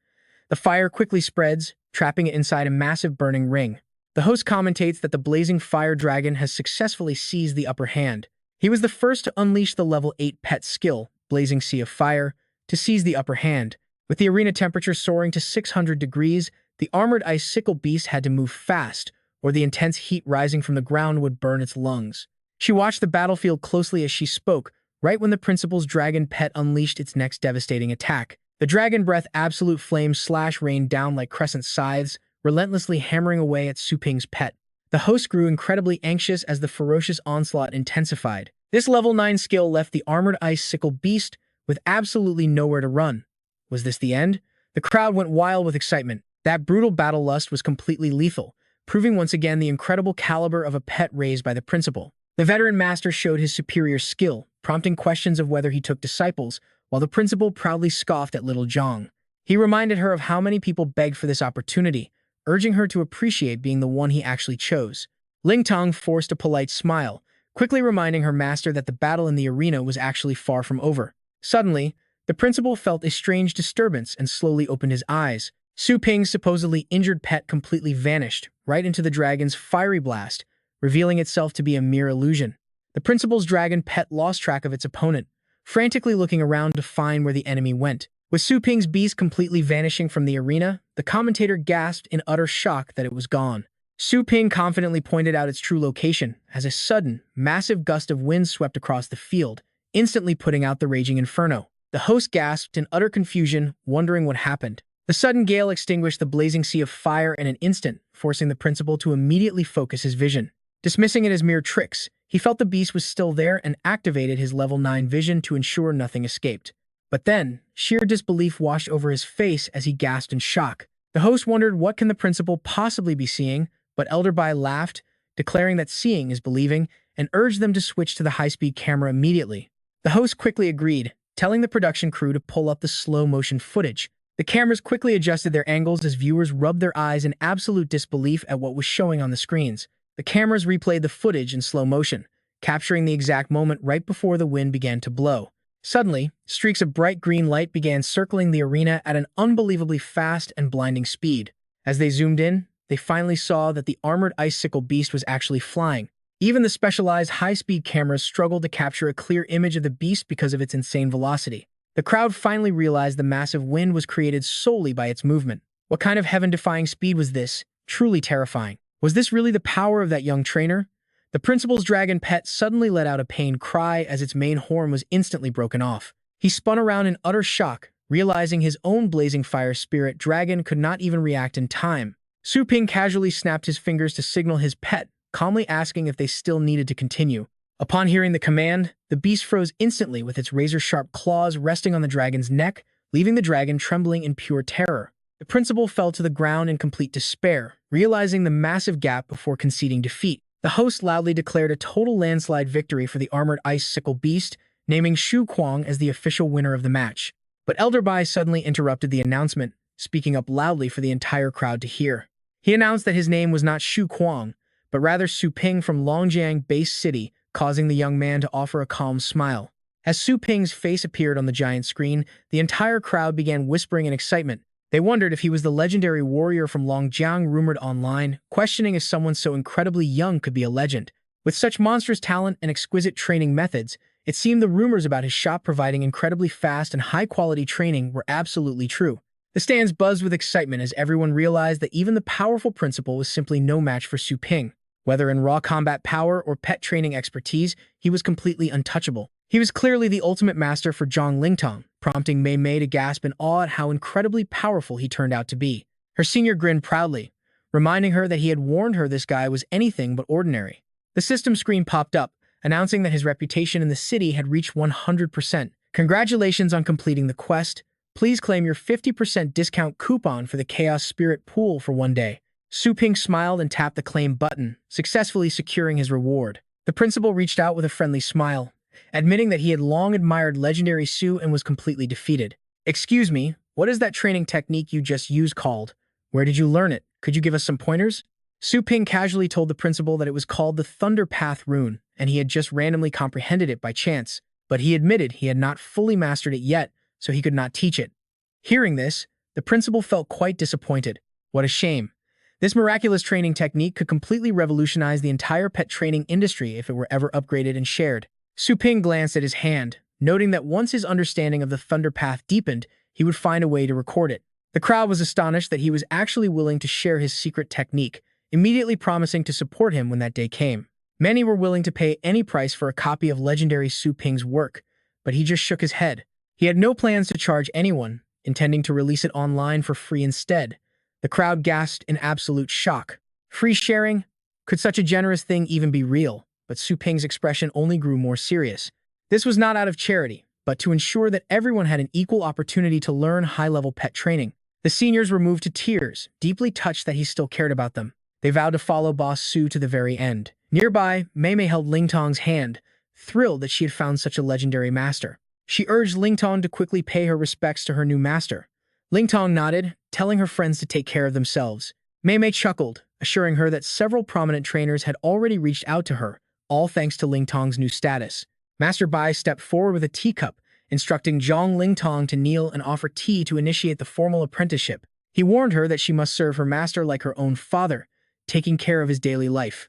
The fire quickly spreads, trapping it inside a massive burning ring. The host commentates that the blazing fire dragon has successfully seized the upper hand. He was the first to unleash the level 8 pet skill, Blazing Sea of Fire, to seize the upper hand. With the arena temperature soaring to 600 degrees, the armored icicle beast had to move fast, or the intense heat rising from the ground would burn its lungs. She watched the battlefield closely as she spoke, right when the principal's dragon pet unleashed its next devastating attack. The dragon breath absolute flames slash rained down like crescent scythes, relentlessly hammering away at Su Ping's pet. The host grew incredibly anxious as the ferocious onslaught intensified. This level 9 skill left the armored icicle beast with absolutely nowhere to run. Was this the end? The crowd went wild with excitement. That brutal battle lust was completely lethal, proving once again the incredible caliber of a pet raised by the principal. The veteran master showed his superior skill, prompting questions of whether he took disciples, while the principal proudly scoffed at little Zhang. He reminded her of how many people begged for this opportunity, urging her to appreciate being the one he actually chose. Ling Tong forced a polite smile, quickly reminding her master that the battle in the arena was actually far from over. Suddenly, the principal felt a strange disturbance and slowly opened his eyes. Su Ping's supposedly injured pet completely vanished, right into the dragon's fiery blast, revealing itself to be a mere illusion. The principal's dragon pet lost track of its opponent, frantically looking around to find where the enemy went. With Su Ping's beast completely vanishing from the arena, the commentator gasped in utter shock that it was gone. Su Ping confidently pointed out its true location as a sudden, massive gust of wind swept across the field, instantly putting out the raging inferno. The host gasped in utter confusion, wondering what happened. The sudden gale extinguished the blazing sea of fire in an instant, forcing the principal to immediately focus his vision. Dismissing it as mere tricks, he felt the beast was still there and activated his level 9 vision to ensure nothing escaped. But then, sheer disbelief washed over his face as he gasped in shock. The host wondered what can the principal possibly be seeing, but Elder Bai laughed, declaring that seeing is believing, and urged them to switch to the high-speed camera immediately. The host quickly agreed, telling the production crew to pull up the slow-motion footage. The cameras quickly adjusted their angles as viewers rubbed their eyes in absolute disbelief at what was showing on the screens. The cameras replayed the footage in slow motion, capturing the exact moment right before the wind began to blow. Suddenly, streaks of bright green light began circling the arena at an unbelievably fast and blinding speed. As they zoomed in, they finally saw that the armored icicle beast was actually flying. Even the specialized high-speed cameras struggled to capture a clear image of the beast because of its insane velocity. The crowd finally realized the massive wind was created solely by its movement. What kind of heaven-defying speed was this? Truly terrifying. Was this really the power of that young trainer? The principal's dragon pet suddenly let out a pained cry as its main horn was instantly broken off. He spun around in utter shock, realizing his own blazing fire spirit dragon could not even react in time. Su Ping casually snapped his fingers to signal his pet, calmly asking if they still needed to continue. Upon hearing the command, the beast froze instantly with its razor-sharp claws resting on the dragon's neck, leaving the dragon trembling in pure terror. The principal fell to the ground in complete despair, realizing the massive gap before conceding defeat. The host loudly declared a total landslide victory for the armored icicle beast, naming Shu Kuang as the official winner of the match. But Elder Bai suddenly interrupted the announcement, speaking up loudly for the entire crowd to hear. He announced that his name was not Shu Kuang, but rather Su Ping from Longjiang Base City, causing the young man to offer a calm smile. As Su Ping's face appeared on the giant screen, the entire crowd began whispering in excitement. They wondered if he was the legendary warrior from Longjiang rumored online, questioning if someone so incredibly young could be a legend. With such monstrous talent and exquisite training methods, it seemed the rumors about his shop providing incredibly fast and high-quality training were absolutely true. The stands buzzed with excitement as everyone realized that even the powerful principal was simply no match for Su Ping. Whether in raw combat power or pet training expertise, he was completely untouchable. He was clearly the ultimate master for Zhang Lingtong, prompting Mei Mei to gasp in awe at how incredibly powerful he turned out to be. Her senior grinned proudly, reminding her that he had warned her this guy was anything but ordinary. The system screen popped up, announcing that his reputation in the city had reached 100%. Congratulations on completing the quest. Please claim your 50% discount coupon for the Chaos Spirit Pool for 1 day. Su Ping smiled and tapped the claim button, successfully securing his reward. The principal reached out with a friendly smile, admitting that he had long admired legendary Su and was completely defeated. "Excuse me, what is that training technique you just used called? Where did you learn it? Could you give us some pointers?" Su Ping casually told the principal that it was called the Thunder Path Rune, and he had just randomly comprehended it by chance, but he admitted he had not fully mastered it yet, so he could not teach it. Hearing this, the principal felt quite disappointed. What a shame. This miraculous training technique could completely revolutionize the entire pet training industry if it were ever upgraded and shared. Su Ping glanced at his hand, noting that once his understanding of the Thunder Path deepened, he would find a way to record it. The crowd was astonished that he was actually willing to share his secret technique, immediately promising to support him when that day came. Many were willing to pay any price for a copy of legendary Su Ping's work, but he just shook his head. He had no plans to charge anyone, intending to release it online for free instead. The crowd gasped in absolute shock. Free sharing? Could such a generous thing even be real? But Su Ping's expression only grew more serious. This was not out of charity, but to ensure that everyone had an equal opportunity to learn high-level pet training. The seniors were moved to tears, deeply touched that he still cared about them. They vowed to follow Boss Su to the very end. Nearby, Mei Mei held Ling Tong's hand, thrilled that she had found such a legendary master. She urged Ling Tong to quickly pay her respects to her new master. Ling Tong nodded, telling her friends to take care of themselves. Mei Mei chuckled, assuring her that several prominent trainers had already reached out to her, all thanks to Ling Tong's new status. Master Bai stepped forward with a teacup, instructing Zhang Ling Tong to kneel and offer tea to initiate the formal apprenticeship. He warned her that she must serve her master like her own father, taking care of his daily life.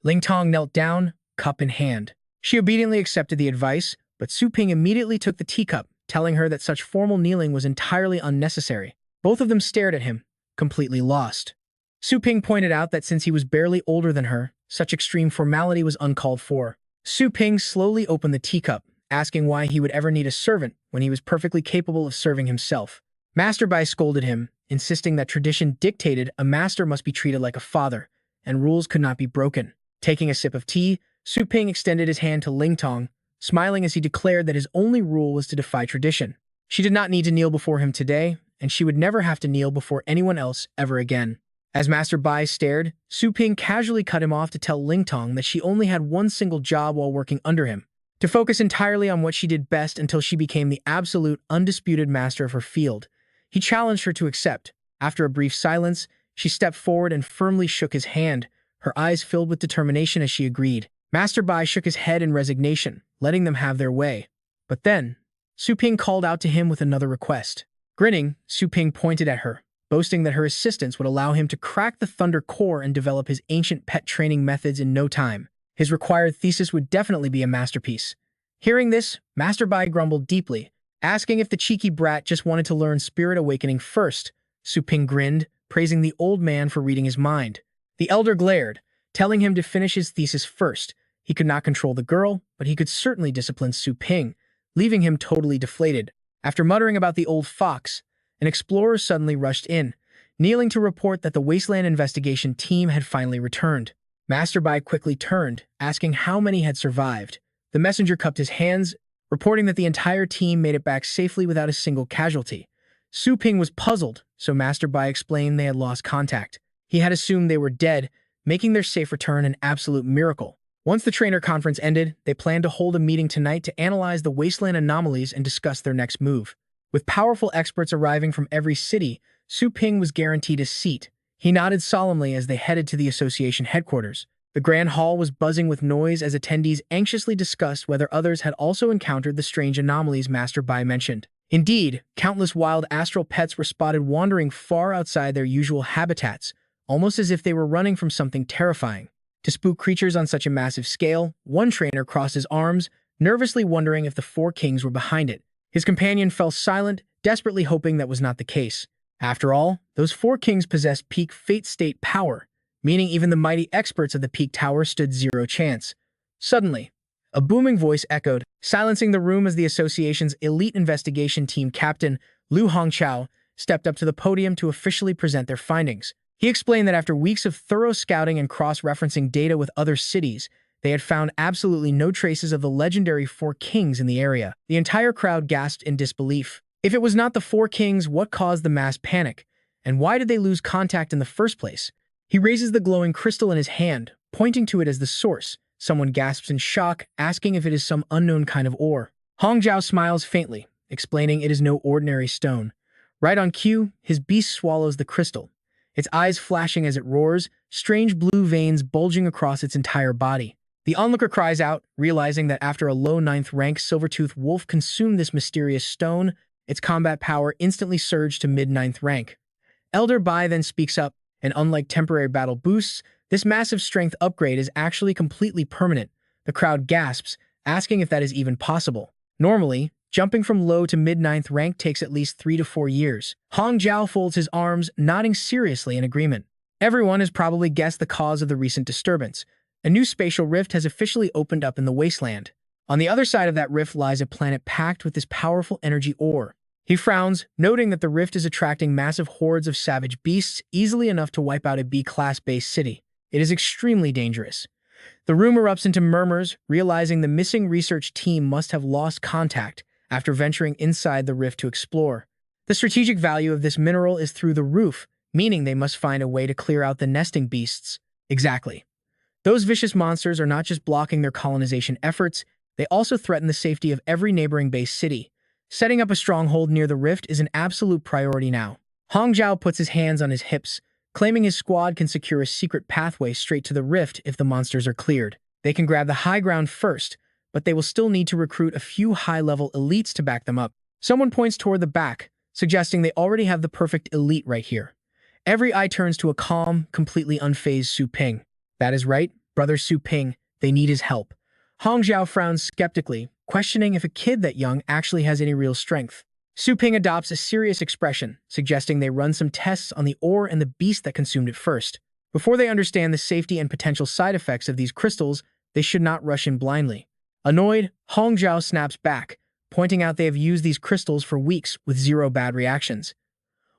Ling Tong knelt down, cup in hand. She obediently accepted the advice, but Su Ping immediately took the teacup, telling her that such formal kneeling was entirely unnecessary. Both of them stared at him, completely lost. Su Ping pointed out that since he was barely older than her, such extreme formality was uncalled for. Su Ping slowly opened the teacup, asking why he would ever need a servant when he was perfectly capable of serving himself. Master Bai scolded him, insisting that tradition dictated a master must be treated like a father, and rules could not be broken. Taking a sip of tea, Su Ping extended his hand to Ling Tong, smiling as he declared that his only rule was to defy tradition. She did not need to kneel before him today, and she would never have to kneel before anyone else ever again. As Master Bai stared, Su Ping casually cut him off to tell Ling Tong that she only had one single job while working under him, to focus entirely on what she did best until she became the absolute, undisputed master of her field. He challenged her to accept. After a brief silence, she stepped forward and firmly shook his hand, her eyes filled with determination as she agreed. Master Bai shook his head in resignation, letting them have their way. But then, Su Ping called out to him with another request. Grinning, Su Ping pointed at her, boasting that her assistance would allow him to crack the Thunder Core and develop his ancient pet training methods in no time. His required thesis would definitely be a masterpiece. Hearing this, Master Bai grumbled deeply, asking if the cheeky brat just wanted to learn Spirit Awakening first. Su Ping grinned, praising the old man for reading his mind. The elder glared, telling him to finish his thesis first. He could not control the girl, but he could certainly discipline Su Ping, leaving him totally deflated. After muttering about the old fox, an explorer suddenly rushed in, kneeling to report that the Wasteland investigation team had finally returned. Master Bai quickly turned, asking how many had survived. The messenger cupped his hands, reporting that the entire team made it back safely without a single casualty. Su Ping was puzzled, so Master Bai explained they had lost contact. He had assumed they were dead, making their safe return an absolute miracle. Once the trainer conference ended, they planned to hold a meeting tonight to analyze the Wasteland anomalies and discuss their next move. With powerful experts arriving from every city, Su Ping was guaranteed a seat. He nodded solemnly as they headed to the association headquarters. The grand hall was buzzing with noise as attendees anxiously discussed whether others had also encountered the strange anomalies Master Bai mentioned. Indeed, countless wild astral pets were spotted wandering far outside their usual habitats, almost as if they were running from something terrifying. To spook creatures on such a massive scale, one trainer crossed his arms, nervously wondering if the four kings were behind it. His companion fell silent, desperately hoping that was not the case. After all, those four kings possessed peak fate state power, meaning even the mighty experts of the peak tower stood zero chance. Suddenly, a booming voice echoed, silencing the room as the association's elite investigation team captain, Lu Hongqiao, stepped up to the podium to officially present their findings. He explained that after weeks of thorough scouting and cross-referencing data with other cities, they had found absolutely no traces of the legendary Four Kings in the area. The entire crowd gasped in disbelief. If it was not the four kings, what caused the mass panic? And why did they lose contact in the first place? He raises the glowing crystal in his hand, pointing to it as the source. Someone gasps in shock, asking if it is some unknown kind of ore. Hong Zhao smiles faintly, explaining it is no ordinary stone. Right on cue, his beast swallows the crystal, its eyes flashing as it roars, strange blue veins bulging across its entire body. The onlooker cries out, realizing that after a low 9th rank silver-toothed wolf consumed this mysterious stone, its combat power instantly surged to mid-9th rank. Elder Bai then speaks up, and unlike temporary battle boosts, this massive strength upgrade is actually completely permanent. The crowd gasps, asking if that is even possible. Normally, jumping from low to mid-9th rank takes at least 3 to 4 years. Hong Zhao folds his arms, nodding seriously in agreement. Everyone has probably guessed the cause of the recent disturbance. A new spatial rift has officially opened up in the wasteland. On the other side of that rift lies a planet packed with this powerful energy ore. He frowns, noting that the rift is attracting massive hordes of savage beasts, easily enough to wipe out a B-class base city. It is extremely dangerous. The room erupts into murmurs, realizing the missing research team must have lost contact after venturing inside the rift to explore. The strategic value of this mineral is through the roof, meaning they must find a way to clear out the nesting beasts. Exactly. Those vicious monsters are not just blocking their colonization efforts, they also threaten the safety of every neighboring base city. Setting up a stronghold near the rift is an absolute priority now. Hong Zhao puts his hands on his hips, claiming his squad can secure a secret pathway straight to the rift if the monsters are cleared. They can grab the high ground first, but they will still need to recruit a few high-level elites to back them up. Someone points toward the back, suggesting they already have the perfect elite right here. Every eye turns to a calm, completely unfazed Su Ping. That is right, brother Su Ping, they need his help. Hong Zhao frowns skeptically, questioning if a kid that young actually has any real strength. Su Ping adopts a serious expression, suggesting they run some tests on the ore and the beast that consumed it first. Before they understand the safety and potential side effects of these crystals, they should not rush in blindly. Annoyed, Hong Zhao snaps back, pointing out they have used these crystals for weeks with zero bad reactions.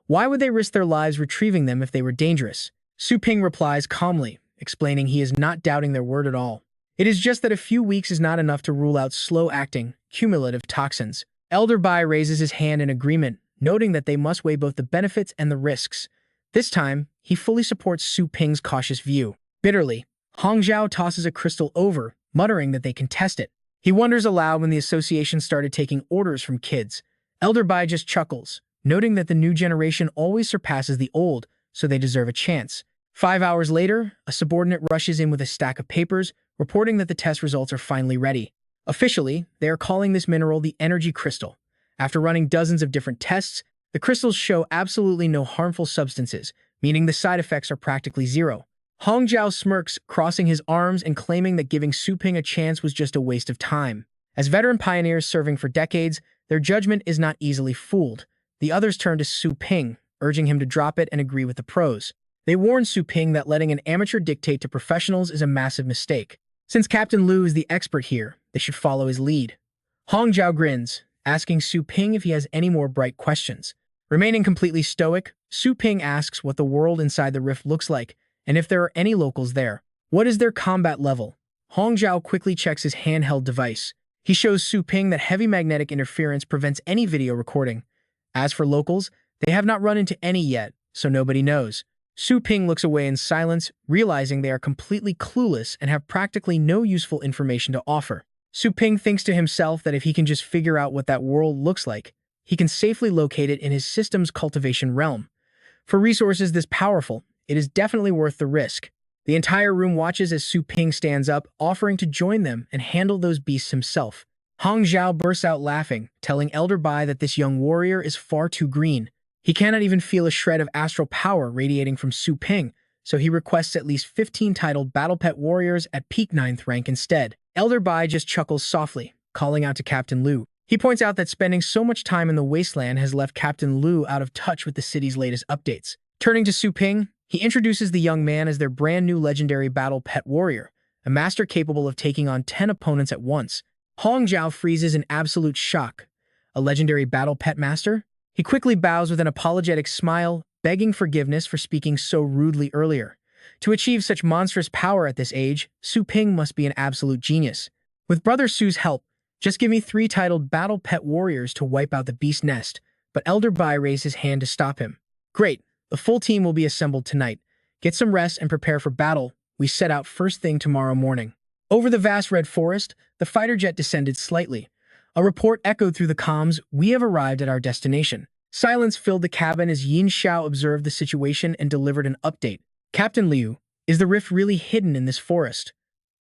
Why would they risk their lives retrieving them if they were dangerous? Su Ping replies calmly, explaining he is not doubting their word at all. It is just that a few weeks is not enough to rule out slow-acting, cumulative toxins. Elder Bai raises his hand in agreement, noting that they must weigh both the benefits and the risks. This time, he fully supports Su Ping's cautious view. Bitterly, Hong Zhao tosses a crystal over, muttering that they can test it. He wonders aloud when the association started taking orders from kids. Elder Bai just chuckles, noting that the new generation always surpasses the old, so they deserve a chance. 5 hours later, a subordinate rushes in with a stack of papers, reporting that the test results are finally ready. Officially, they are calling this mineral the energy crystal. After running dozens of different tests, the crystals show absolutely no harmful substances, meaning the side effects are practically zero. Hong Zhao smirks, crossing his arms and claiming that giving Su Ping a chance was just a waste of time. As veteran pioneers serving for decades, their judgment is not easily fooled. The others turn to Su Ping, urging him to drop it and agree with the pros. They warn Su Ping that letting an amateur dictate to professionals is a massive mistake. Since Captain Lu is the expert here, they should follow his lead. Hong Zhao grins, asking Su Ping if he has any more bright questions. Remaining completely stoic, Su Ping asks what the world inside the rift looks like, and if there are any locals there. What is their combat level? Hong Zhao quickly checks his handheld device. He shows Su Ping that heavy magnetic interference prevents any video recording. As for locals, they have not run into any yet, so nobody knows. Su Ping looks away in silence, realizing they are completely clueless and have practically no useful information to offer. Su Ping thinks to himself that if he can just figure out what that world looks like, he can safely locate it in his system's cultivation realm. For resources this powerful, it is definitely worth the risk. The entire room watches as Su Ping stands up, offering to join them and handle those beasts himself. Hong Zhao bursts out laughing, telling Elder Bai that this young warrior is far too green. He cannot even feel a shred of astral power radiating from Su Ping, so he requests at least 15 titled Battle Pet Warriors at peak 9th rank instead. Elder Bai just chuckles softly, calling out to Captain Lu. He points out that spending so much time in the wasteland has left Captain Lu out of touch with the city's latest updates. Turning to Su Ping, he introduces the young man as their brand new legendary Battle Pet Warrior, a master capable of taking on 10 opponents at once. Hong Zhao freezes in absolute shock. A legendary Battle Pet Master? He quickly bows with an apologetic smile, begging forgiveness for speaking so rudely earlier. To achieve such monstrous power at this age, Su Ping must be an absolute genius. With Brother Su's help, just give me 3 titled Battle Pet Warriors to wipe out the beast nest. but Elder Bai raised his hand to stop him. Great, the full team will be assembled tonight. Get some rest and prepare for battle. We set out first thing tomorrow morning. Over the vast red forest, the fighter jet descended slightly. A report echoed through the comms, "We have arrived at our destination." Silence filled the cabin as Yin Xiao observed the situation and delivered an update. "Captain Liu, is the rift really hidden in this forest?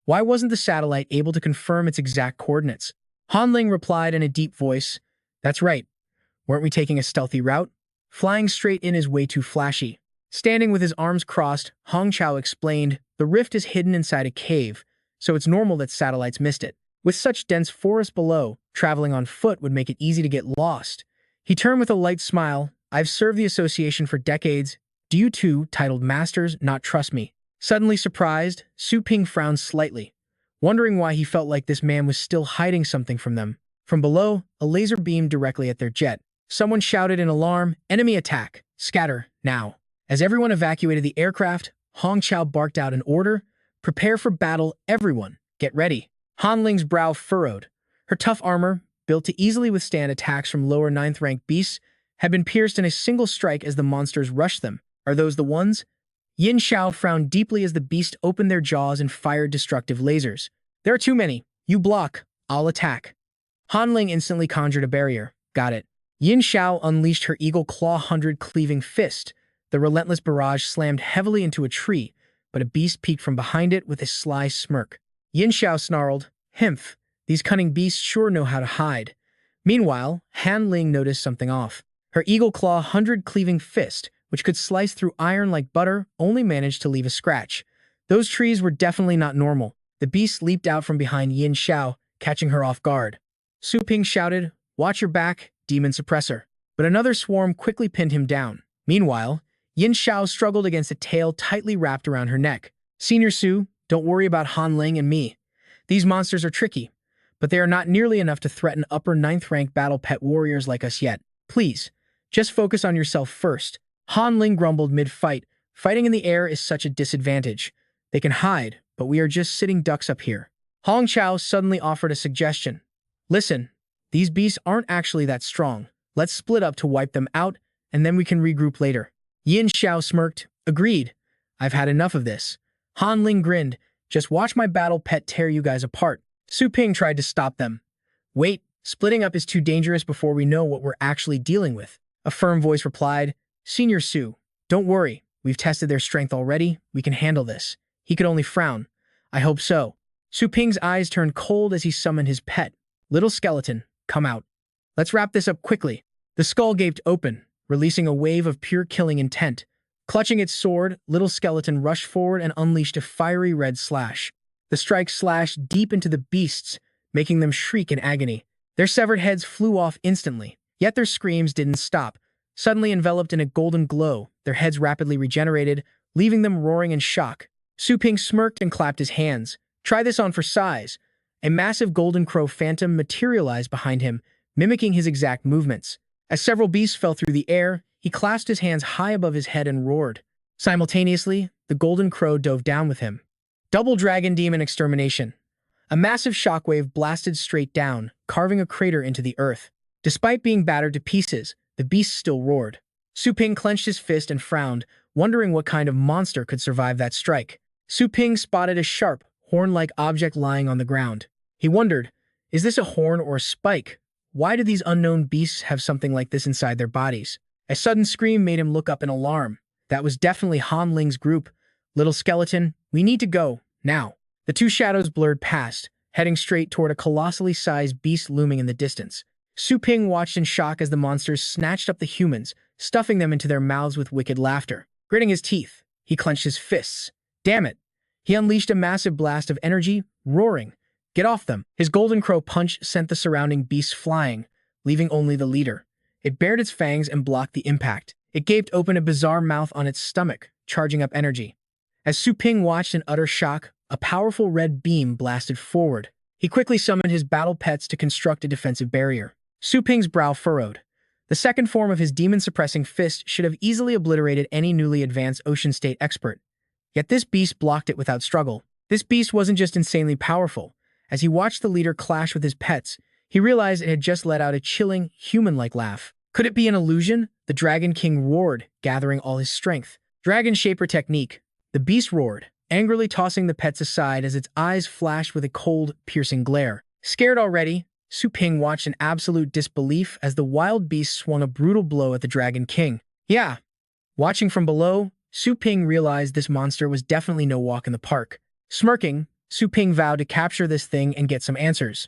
Why wasn't the satellite able to confirm its exact coordinates?" Han Ling replied in a deep voice, "That's right. Weren't we taking a stealthy route? Flying straight in is way too flashy." Standing with his arms crossed, Hong Chao explained, "The rift is hidden inside a cave, so it's normal that satellites missed it. With such dense forest below, traveling on foot would make it easy to get lost." He turned with a light smile, "I've served the association for decades. Do you two, titled masters, not trust me?" Suddenly surprised, Su Ping frowned slightly, wondering why he felt like this man was still hiding something from them. From below, a laser beamed directly at their jet. Someone shouted in alarm, "Enemy attack! Scatter, now!" As everyone evacuated the aircraft, Hong Chao barked out an order, "Prepare for battle, everyone! Get ready!" Han Ling's brow furrowed. Her tough armor, built to easily withstand attacks from lower 9th rank beasts, had been pierced in a single strike as the monsters rushed them. Are those the ones? Yin Xiao frowned deeply as the beast opened their jaws and fired destructive lasers. "There are too many. You block. I'll attack." Han Ling instantly conjured a barrier. "Got it." Yin Xiao unleashed her Eagle Claw 100 cleaving fist. The relentless barrage slammed heavily into a tree, but a beast peeked from behind it with a sly smirk. Yin Xiao snarled, "Himph, these cunning beasts sure know how to hide." Meanwhile, Han Ling noticed something off. Her Eagle Claw 100 cleaving fist, which could slice through iron like butter, only managed to leave a scratch. Those trees were definitely not normal. The beast leaped out from behind Yin Xiao, catching her off guard. Su Ping shouted, "Watch your back, demon suppressor." But another swarm quickly pinned him down. Meanwhile, Yin Xiao struggled against a tail tightly wrapped around her neck. "Senior Su, don't worry about Han Ling and me. These monsters are tricky, but they are not nearly enough to threaten upper 9th rank battle pet warriors like us yet. Please, just focus on yourself first." Han Ling grumbled mid-fight, "Fighting in the air is such a disadvantage. They can hide, but we are just sitting ducks up here." Hong Chao suddenly offered a suggestion. "Listen, these beasts aren't actually that strong. Let's split up to wipe them out, and then we can regroup later." Yin Xiao smirked, "Agreed. I've had enough of this." Han Ling grinned, "Just watch my battle pet tear you guys apart." Su Ping tried to stop them. "Wait, splitting up is too dangerous before we know what we're actually dealing with." A firm voice replied, "Senior Su, don't worry. We've tested their strength already. We can handle this." He could only frown. "I hope so." Su Ping's eyes turned cold as he summoned his pet. "Little skeleton, come out. Let's wrap this up quickly." The skull gaped open, releasing a wave of pure killing intent. Clutching its sword, little skeleton rushed forward and unleashed a fiery red slash. The strike slashed deep into the beasts, making them shriek in agony. Their severed heads flew off instantly, yet their screams didn't stop. Suddenly enveloped in a golden glow, their heads rapidly regenerated, leaving them roaring in shock. Su Ping smirked and clapped his hands. "Try this on for size." A massive golden crow phantom materialized behind him, mimicking his exact movements. As several beasts fell through the air, he clasped his hands high above his head and roared. Simultaneously, the golden crow dove down with him. Double Dragon Demon Extermination. A massive shockwave blasted straight down, carving a crater into the earth. Despite being battered to pieces, the beast still roared. Su Ping clenched his fist and frowned, wondering what kind of monster could survive that strike. Su Ping spotted a sharp, horn-like object lying on the ground. He wondered, is this a horn or a spike? Why do these unknown beasts have something like this inside their bodies? A sudden scream made him look up in alarm. That was definitely Han Ling's group. "Little skeleton, we need to go, now." The two shadows blurred past, heading straight toward a colossally sized beast looming in the distance. Su Ping watched in shock as the monsters snatched up the humans, stuffing them into their mouths with wicked laughter. Gritting his teeth, he clenched his fists. Damn it! He unleashed a massive blast of energy, roaring, "Get off them!" His golden crow punch sent the surrounding beasts flying, leaving only the leader. It bared its fangs and blocked the impact. It gaped open a bizarre mouth on its stomach, charging up energy. As Su Ping watched in utter shock, a powerful red beam blasted forward. He quickly summoned his battle pets to construct a defensive barrier. Su Ping's brow furrowed. The second form of his demon-suppressing fist should have easily obliterated any newly advanced Ocean State expert. Yet this beast blocked it without struggle. This beast wasn't just insanely powerful. As he watched the leader clash with his pets, he realized it had just let out a chilling, human-like laugh. Could it be an illusion? The Dragon King roared, gathering all his strength. Dragon Shaper Technique. The beast roared, angrily tossing the pets aside as its eyes flashed with a cold, piercing glare. Scared already, Su Ping watched in absolute disbelief as the wild beast swung a brutal blow at the Dragon King. Yeah. Watching from below, Su Ping realized this monster was definitely no walk in the park. Smirking, Su Ping vowed to capture this thing and get some answers.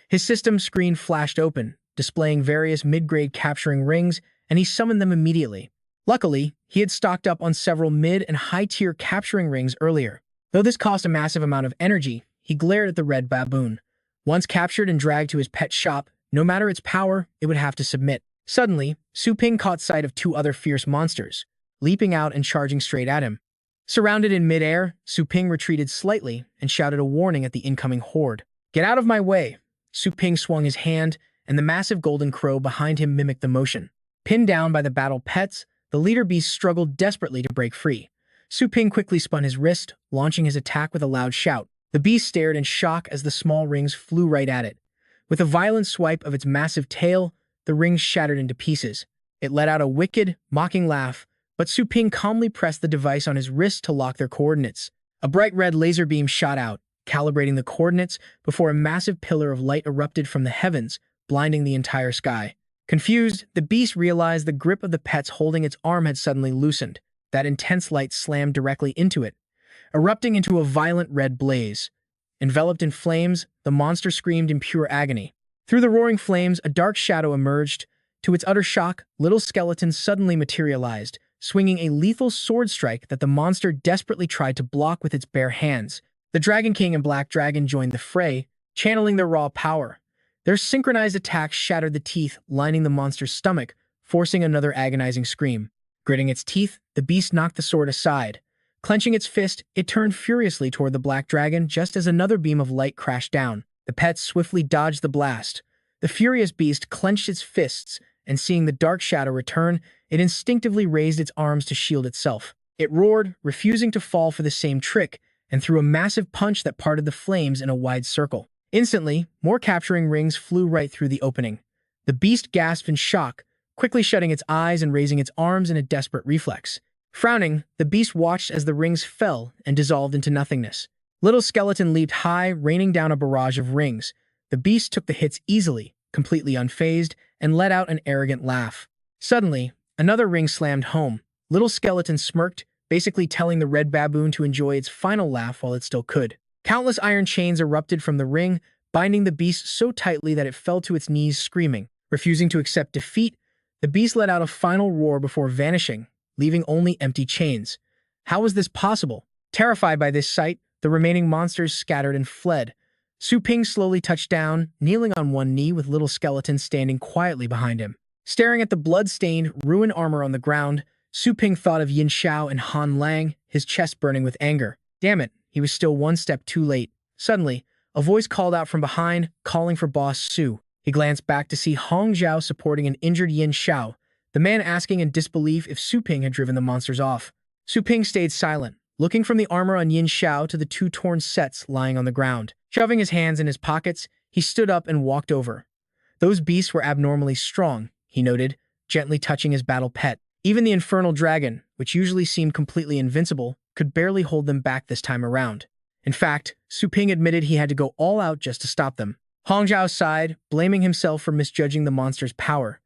His system screen flashed open, displaying various mid-grade capturing rings, and he summoned them immediately. Luckily, he had stocked up on several mid- and high-tier capturing rings earlier. Though this cost a massive amount of energy, he glared at the red baboon. Once captured and dragged to his pet shop, no matter its power, it would have to submit. Suddenly, Su Ping caught sight of two other fierce monsters, leaping out and charging straight at him. Surrounded in midair, Su Ping retreated slightly and shouted a warning at the incoming horde. "Get out of my way!" Su Ping swung his hand, and the massive golden crow behind him mimicked the motion. Pinned down by the battle pets, the leader beast struggled desperately to break free. Su Ping quickly spun his wrist, launching his attack with a loud shout. The beast stared in shock as the small rings flew right at it. With a violent swipe of its massive tail, the rings shattered into pieces. It let out a wicked, mocking laugh, but Su Ping calmly pressed the device on his wrist to lock their coordinates. A bright red laser beam shot out, calibrating the coordinates before a massive pillar of light erupted from the heavens, blinding the entire sky. Confused, the beast realized the grip of the pets holding its arm had suddenly loosened. That intense light slammed directly into it, erupting into a violent red blaze. Enveloped in flames, the monster screamed in pure agony. Through the roaring flames, a dark shadow emerged. To its utter shock, Little Skeleton suddenly materialized, swinging a lethal sword strike that the monster desperately tried to block with its bare hands. The Dragon King and Black Dragon joined the fray, channeling their raw power. Their synchronized attacks shattered the teeth lining the monster's stomach, forcing another agonizing scream. Gritting its teeth, the beast knocked the sword aside. Clenching its fist, it turned furiously toward the Black Dragon just as another beam of light crashed down. The pets swiftly dodged the blast. The furious beast clenched its fists, and seeing the dark shadow return, it instinctively raised its arms to shield itself. It roared, refusing to fall for the same trick, and threw a massive punch that parted the flames in a wide circle. Instantly, more capturing rings flew right through the opening. The beast gasped in shock, quickly shutting its eyes and raising its arms in a desperate reflex. Frowning, the beast watched as the rings fell and dissolved into nothingness. Little Skeleton leaped high, raining down a barrage of rings. The beast took the hits easily, completely unfazed, and let out an arrogant laugh. Suddenly, another ring slammed home. Little Skeleton smirked, basically telling the red baboon to enjoy its final laugh while it still could. Countless iron chains erupted from the ring, binding the beast so tightly that it fell to its knees screaming. Refusing to accept defeat, the beast let out a final roar before vanishing, leaving only empty chains. How was this possible? Terrified by this sight, the remaining monsters scattered and fled. Su Ping slowly touched down, kneeling on one knee with Little Skeleton standing quietly behind him. Staring at the blood-stained, ruined armor on the ground, Su Ping thought of Yin Xiao and Han Lang, his chest burning with anger. Damn it, he was still one step too late. Suddenly, a voice called out from behind, calling for Boss Su. He glanced back to see Hong Zhao supporting an injured Yin Xiao, the man asking in disbelief if Su Ping had driven the monsters off. Su Ping stayed silent, looking from the armor on Yin Xiao to the two torn sets lying on the ground. Shoving his hands in his pockets, he stood up and walked over. Those beasts were abnormally strong, he noted, gently touching his battle pet. Even the infernal dragon, which usually seemed completely invincible, could barely hold them back this time around. In fact, Su Ping admitted he had to go all out just to stop them. Hong Zhao sighed, blaming himself for misjudging the monster's power.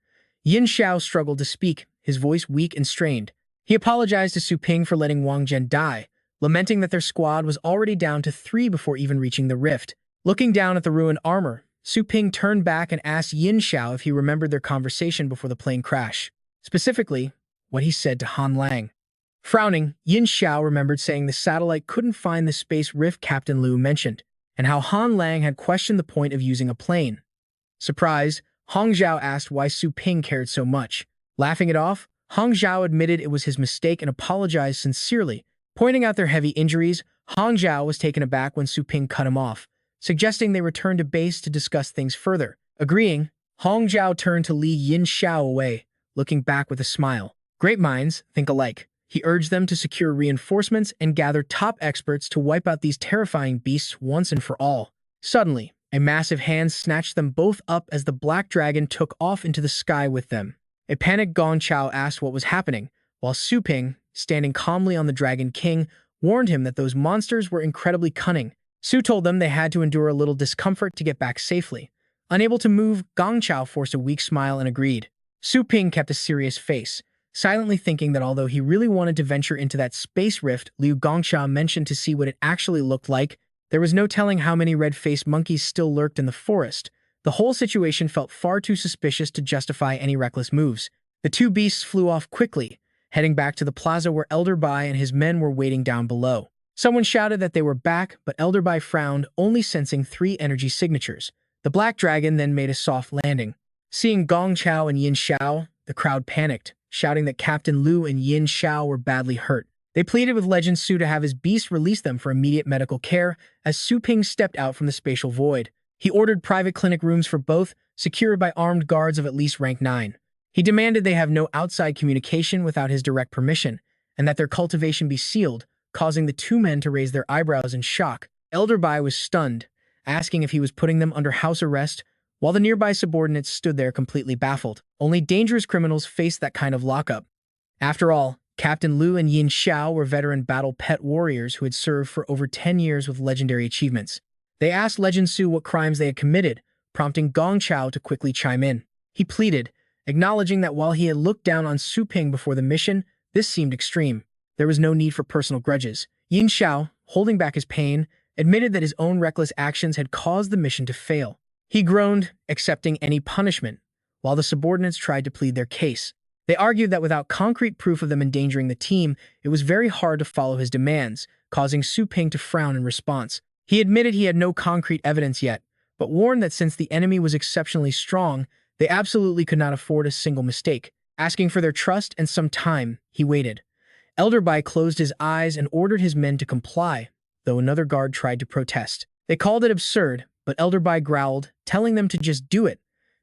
Yin Xiao struggled to speak, his voice weak and strained. He apologized to Su Ping for letting Wang Zhen die, lamenting that their squad was already down to 3 before even reaching the rift. Looking down at the ruined armor, Su Ping turned back and asked Yin Xiao if he remembered their conversation before the plane crash. Specifically, what he said to Han Lang. Frowning, Yin Xiao remembered saying the satellite couldn't find the space rift Captain Liu mentioned, and how Han Lang had questioned the point of using a plane. Surprised, Hong Zhao asked why Su Ping cared so much. Laughing it off, Hong Zhao admitted it was his mistake and apologized sincerely. Pointing out their heavy injuries, Hong Zhao was taken aback when Su Ping cut him off, suggesting they return to base to discuss things further. Agreeing, Hong Zhao turned to lead Yin Xiao away, looking back with a smile. Great minds think alike. He urged them to secure reinforcements and gather top experts to wipe out these terrifying beasts once and for all. Suddenly, a massive hand snatched them both up as the Black Dragon took off into the sky with them. A panicked Gong Chao asked what was happening, while Su Ping, standing calmly on the Dragon King, warned him that those monsters were incredibly cunning. Su told them they had to endure a little discomfort to get back safely. Unable to move, Gong Chao forced a weak smile and agreed. Su Ping kept a serious face, silently thinking that although he really wanted to venture into that space rift Liu Gongxia mentioned to see what it actually looked like, there was no telling how many red-faced monkeys still lurked in the forest. The whole situation felt far too suspicious to justify any reckless moves. The two beasts flew off quickly, heading back to the plaza where Elder Bai and his men were waiting down below. Someone shouted that they were back, but Elder Bai frowned, only sensing 3 energy signatures. The black dragon then made a soft landing. Seeing Gong Chao and Yin Xiao, the crowd panicked, shouting that Captain Liu and Yin Xiao were badly hurt. They pleaded with Legend Su to have his beast release them for immediate medical care as Su Ping stepped out from the spatial void. He ordered private clinic rooms for both, secured by armed guards of at least rank 9. He demanded they have no outside communication without his direct permission, and that their cultivation be sealed, causing the 2 men to raise their eyebrows in shock. Elder Bai was stunned, asking if he was putting them under house arrest, while the nearby subordinates stood there completely baffled. Only dangerous criminals faced that kind of lockup. After all, Captain Liu and Yin Xiao were veteran battle pet warriors who had served for over 10 years with legendary achievements. They asked Legend Su what crimes they had committed, prompting Gong Chao to quickly chime in. He pleaded, acknowledging that while he had looked down on Su Ping before the mission, this seemed extreme. There was no need for personal grudges. Yin Xiao, holding back his pain, admitted that his own reckless actions had caused the mission to fail. He groaned, accepting any punishment, while the subordinates tried to plead their case. They argued that without concrete proof of them endangering the team, it was very hard to follow his demands, causing Su Ping to frown in response. He admitted he had no concrete evidence yet, but warned that since the enemy was exceptionally strong, they absolutely could not afford a single mistake. Asking for their trust and some time, he waited. Elder Bai closed his eyes and ordered his men to comply, though another guard tried to protest. They called it absurd, but Elder Bai growled, telling them to just do it.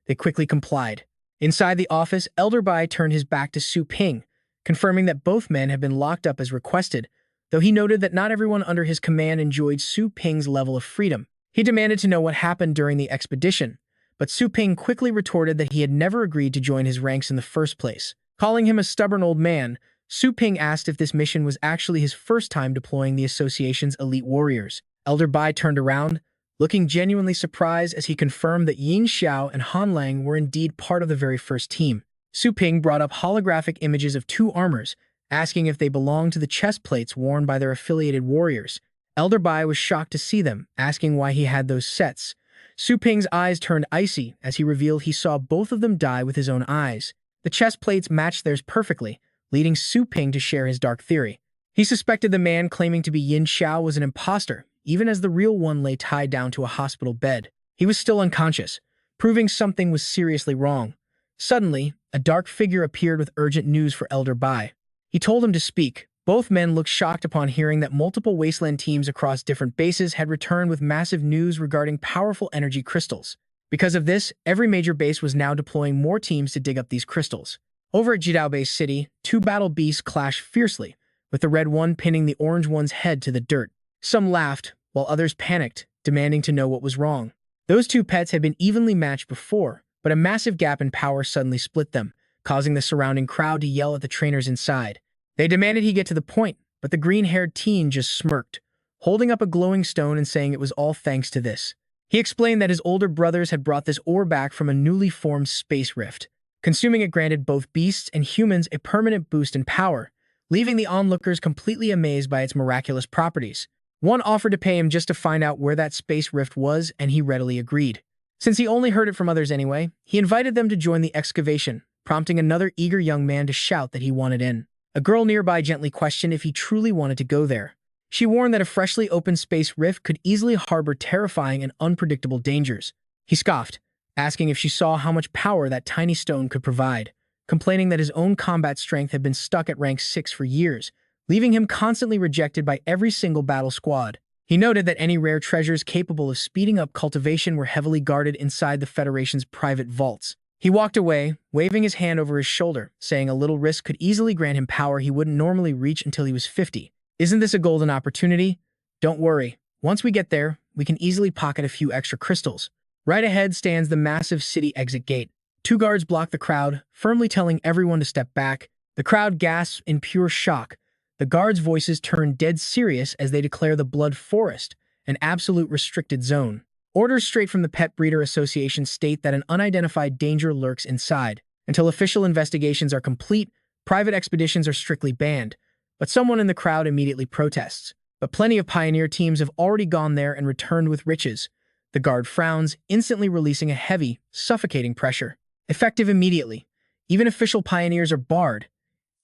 They quickly complied. Inside the office, Elder Bai turned his back to Su Ping, confirming that both men had been locked up as requested, though he noted that not everyone under his command enjoyed Su Ping's level of freedom. He demanded to know what happened during the expedition, but Su Ping quickly retorted that he had never agreed to join his ranks in the first place. Calling him a stubborn old man, Su Ping asked if this mission was actually his first time deploying the association's elite warriors. Elder Bai turned around, looking genuinely surprised as he confirmed that Yin Xiao and Han Lang were indeed part of the very first team. Su Ping brought up holographic images of 2 armors, asking if they belonged to the chest plates worn by their affiliated warriors. Elder Bai was shocked to see them, asking why he had those sets. Su Ping's eyes turned icy as he revealed he saw both of them die with his own eyes. The chest plates matched theirs perfectly, leading Su Ping to share his dark theory. He suspected the man claiming to be Yin Xiao was an imposter, even as the real one lay tied down to a hospital bed. He was still unconscious, proving something was seriously wrong. Suddenly, a dark figure appeared with urgent news for Elder Bai. He told him to speak. Both men looked shocked upon hearing that multiple wasteland teams across different bases had returned with massive news regarding powerful energy crystals. Because of this, every major base was now deploying more teams to dig up these crystals. Over at Jidao Base City, 2 battle beasts clashed fiercely, with the red one pinning the orange one's head to the dirt. Some laughed, while others panicked, demanding to know what was wrong. Those 2 pets had been evenly matched before, but a massive gap in power suddenly split them, causing the surrounding crowd to yell at the trainers inside. They demanded he get to the point, but the green-haired teen just smirked, holding up a glowing stone and saying it was all thanks to this. He explained that his older brothers had brought this ore back from a newly formed space rift. Consuming it granted both beasts and humans a permanent boost in power, leaving the onlookers completely amazed by its miraculous properties. One offered to pay him just to find out where that space rift was, and he readily agreed. Since he only heard it from others anyway, he invited them to join the excavation, prompting another eager young man to shout that he wanted in. A girl nearby gently questioned if he truly wanted to go there. She warned that a freshly opened space rift could easily harbor terrifying and unpredictable dangers. He scoffed, asking if she saw how much power that tiny stone could provide, complaining that his own combat strength had been stuck at rank 6 for years, leaving him constantly rejected by every single battle squad. He noted that any rare treasures capable of speeding up cultivation were heavily guarded inside the Federation's private vaults. He walked away, waving his hand over his shoulder, saying a little risk could easily grant him power he wouldn't normally reach until he was 50. Isn't this a golden opportunity? Don't worry. Once we get there, we can easily pocket a few extra crystals. Right ahead stands the massive city exit gate. Two guards block the crowd, firmly telling everyone to step back. The crowd gasps in pure shock. The guards' voices turn dead serious as they declare the Blood Forest an absolute restricted zone. Orders straight from the Pet Breeder Association state that an unidentified danger lurks inside. Until official investigations are complete, private expeditions are strictly banned. But someone in the crowd immediately protests. But plenty of pioneer teams have already gone there and returned with riches. The guard frowns, instantly releasing a heavy, suffocating pressure. Effective immediately. Even official pioneers are barred.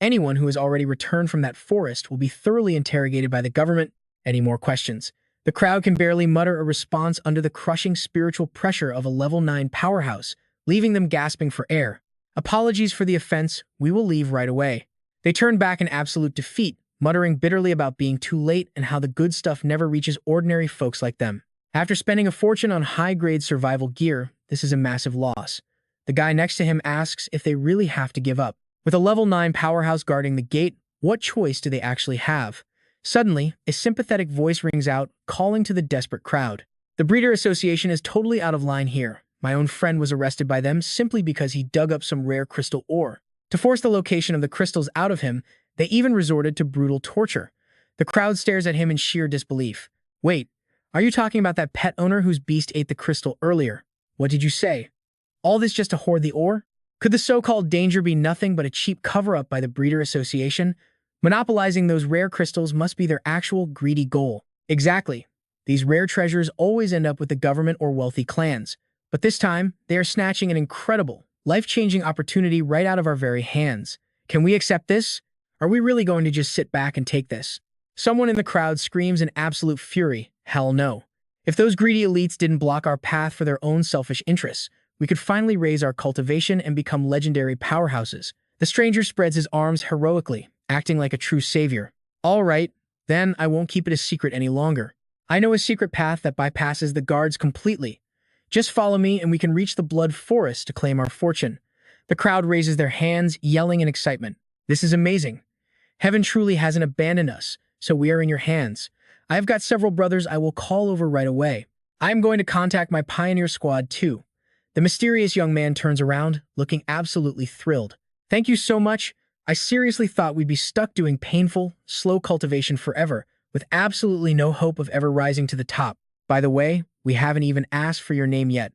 Anyone who has already returned from that forest will be thoroughly interrogated by the government. Any more questions? The crowd can barely mutter a response under the crushing spiritual pressure of a level 9 powerhouse, leaving them gasping for air. Apologies for the offense, we will leave right away. They turn back in absolute defeat, muttering bitterly about being too late and how the good stuff never reaches ordinary folks like them. After spending a fortune on high-grade survival gear, this is a massive loss. The guy next to him asks if they really have to give up. With a level 9 powerhouse guarding the gate, what choice do they actually have? Suddenly, a sympathetic voice rings out, calling to the desperate crowd. The Breeder Association is totally out of line here. My own friend was arrested by them simply because he dug up some rare crystal ore. To force the location of the crystals out of him, they even resorted to brutal torture. The crowd stares at him in sheer disbelief. Wait, are you talking about that pet owner whose beast ate the crystal earlier? What did you say? All this just to hoard the ore? Could the so-called danger be nothing but a cheap cover-up by the Breeder Association? Monopolizing those rare crystals must be their actual greedy goal. Exactly. These rare treasures always end up with the government or wealthy clans. But this time, they are snatching an incredible, life-changing opportunity right out of our very hands. Can we accept this? Are we really going to just sit back and take this? Someone in the crowd screams in absolute fury. Hell no. If those greedy elites didn't block our path for their own selfish interests, we could finally raise our cultivation and become legendary powerhouses. The stranger spreads his arms heroically, acting like a true savior. All right, then I won't keep it a secret any longer. I know a secret path that bypasses the guards completely. Just follow me and we can reach the Blood Forest to claim our fortune. The crowd raises their hands, yelling in excitement. This is amazing. Heaven truly hasn't abandoned us, so we are in your hands. I have got several brothers I will call over right away. I am going to contact my pioneer squad too. The mysterious young man turns around, looking absolutely thrilled. Thank you so much. I seriously thought we'd be stuck doing painful, slow cultivation forever, with absolutely no hope of ever rising to the top. By the way, we haven't even asked for your name yet.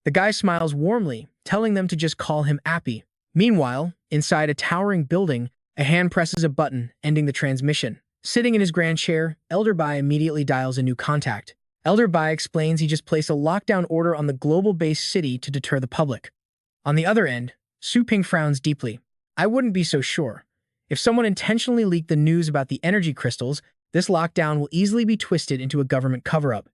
The guy smiles warmly, telling them to just call him Appy. Meanwhile, inside a towering building, a hand presses a button, ending the transmission. Sitting in his grand chair, Elder Bai immediately dials a new contact. Elder Bai explains he just placed a lockdown order on the global-based city to deter the public. On the other end, Su Ping frowns deeply. I wouldn't be so sure. If someone intentionally leaked the news about the energy crystals, this lockdown will easily be twisted into a government cover-up.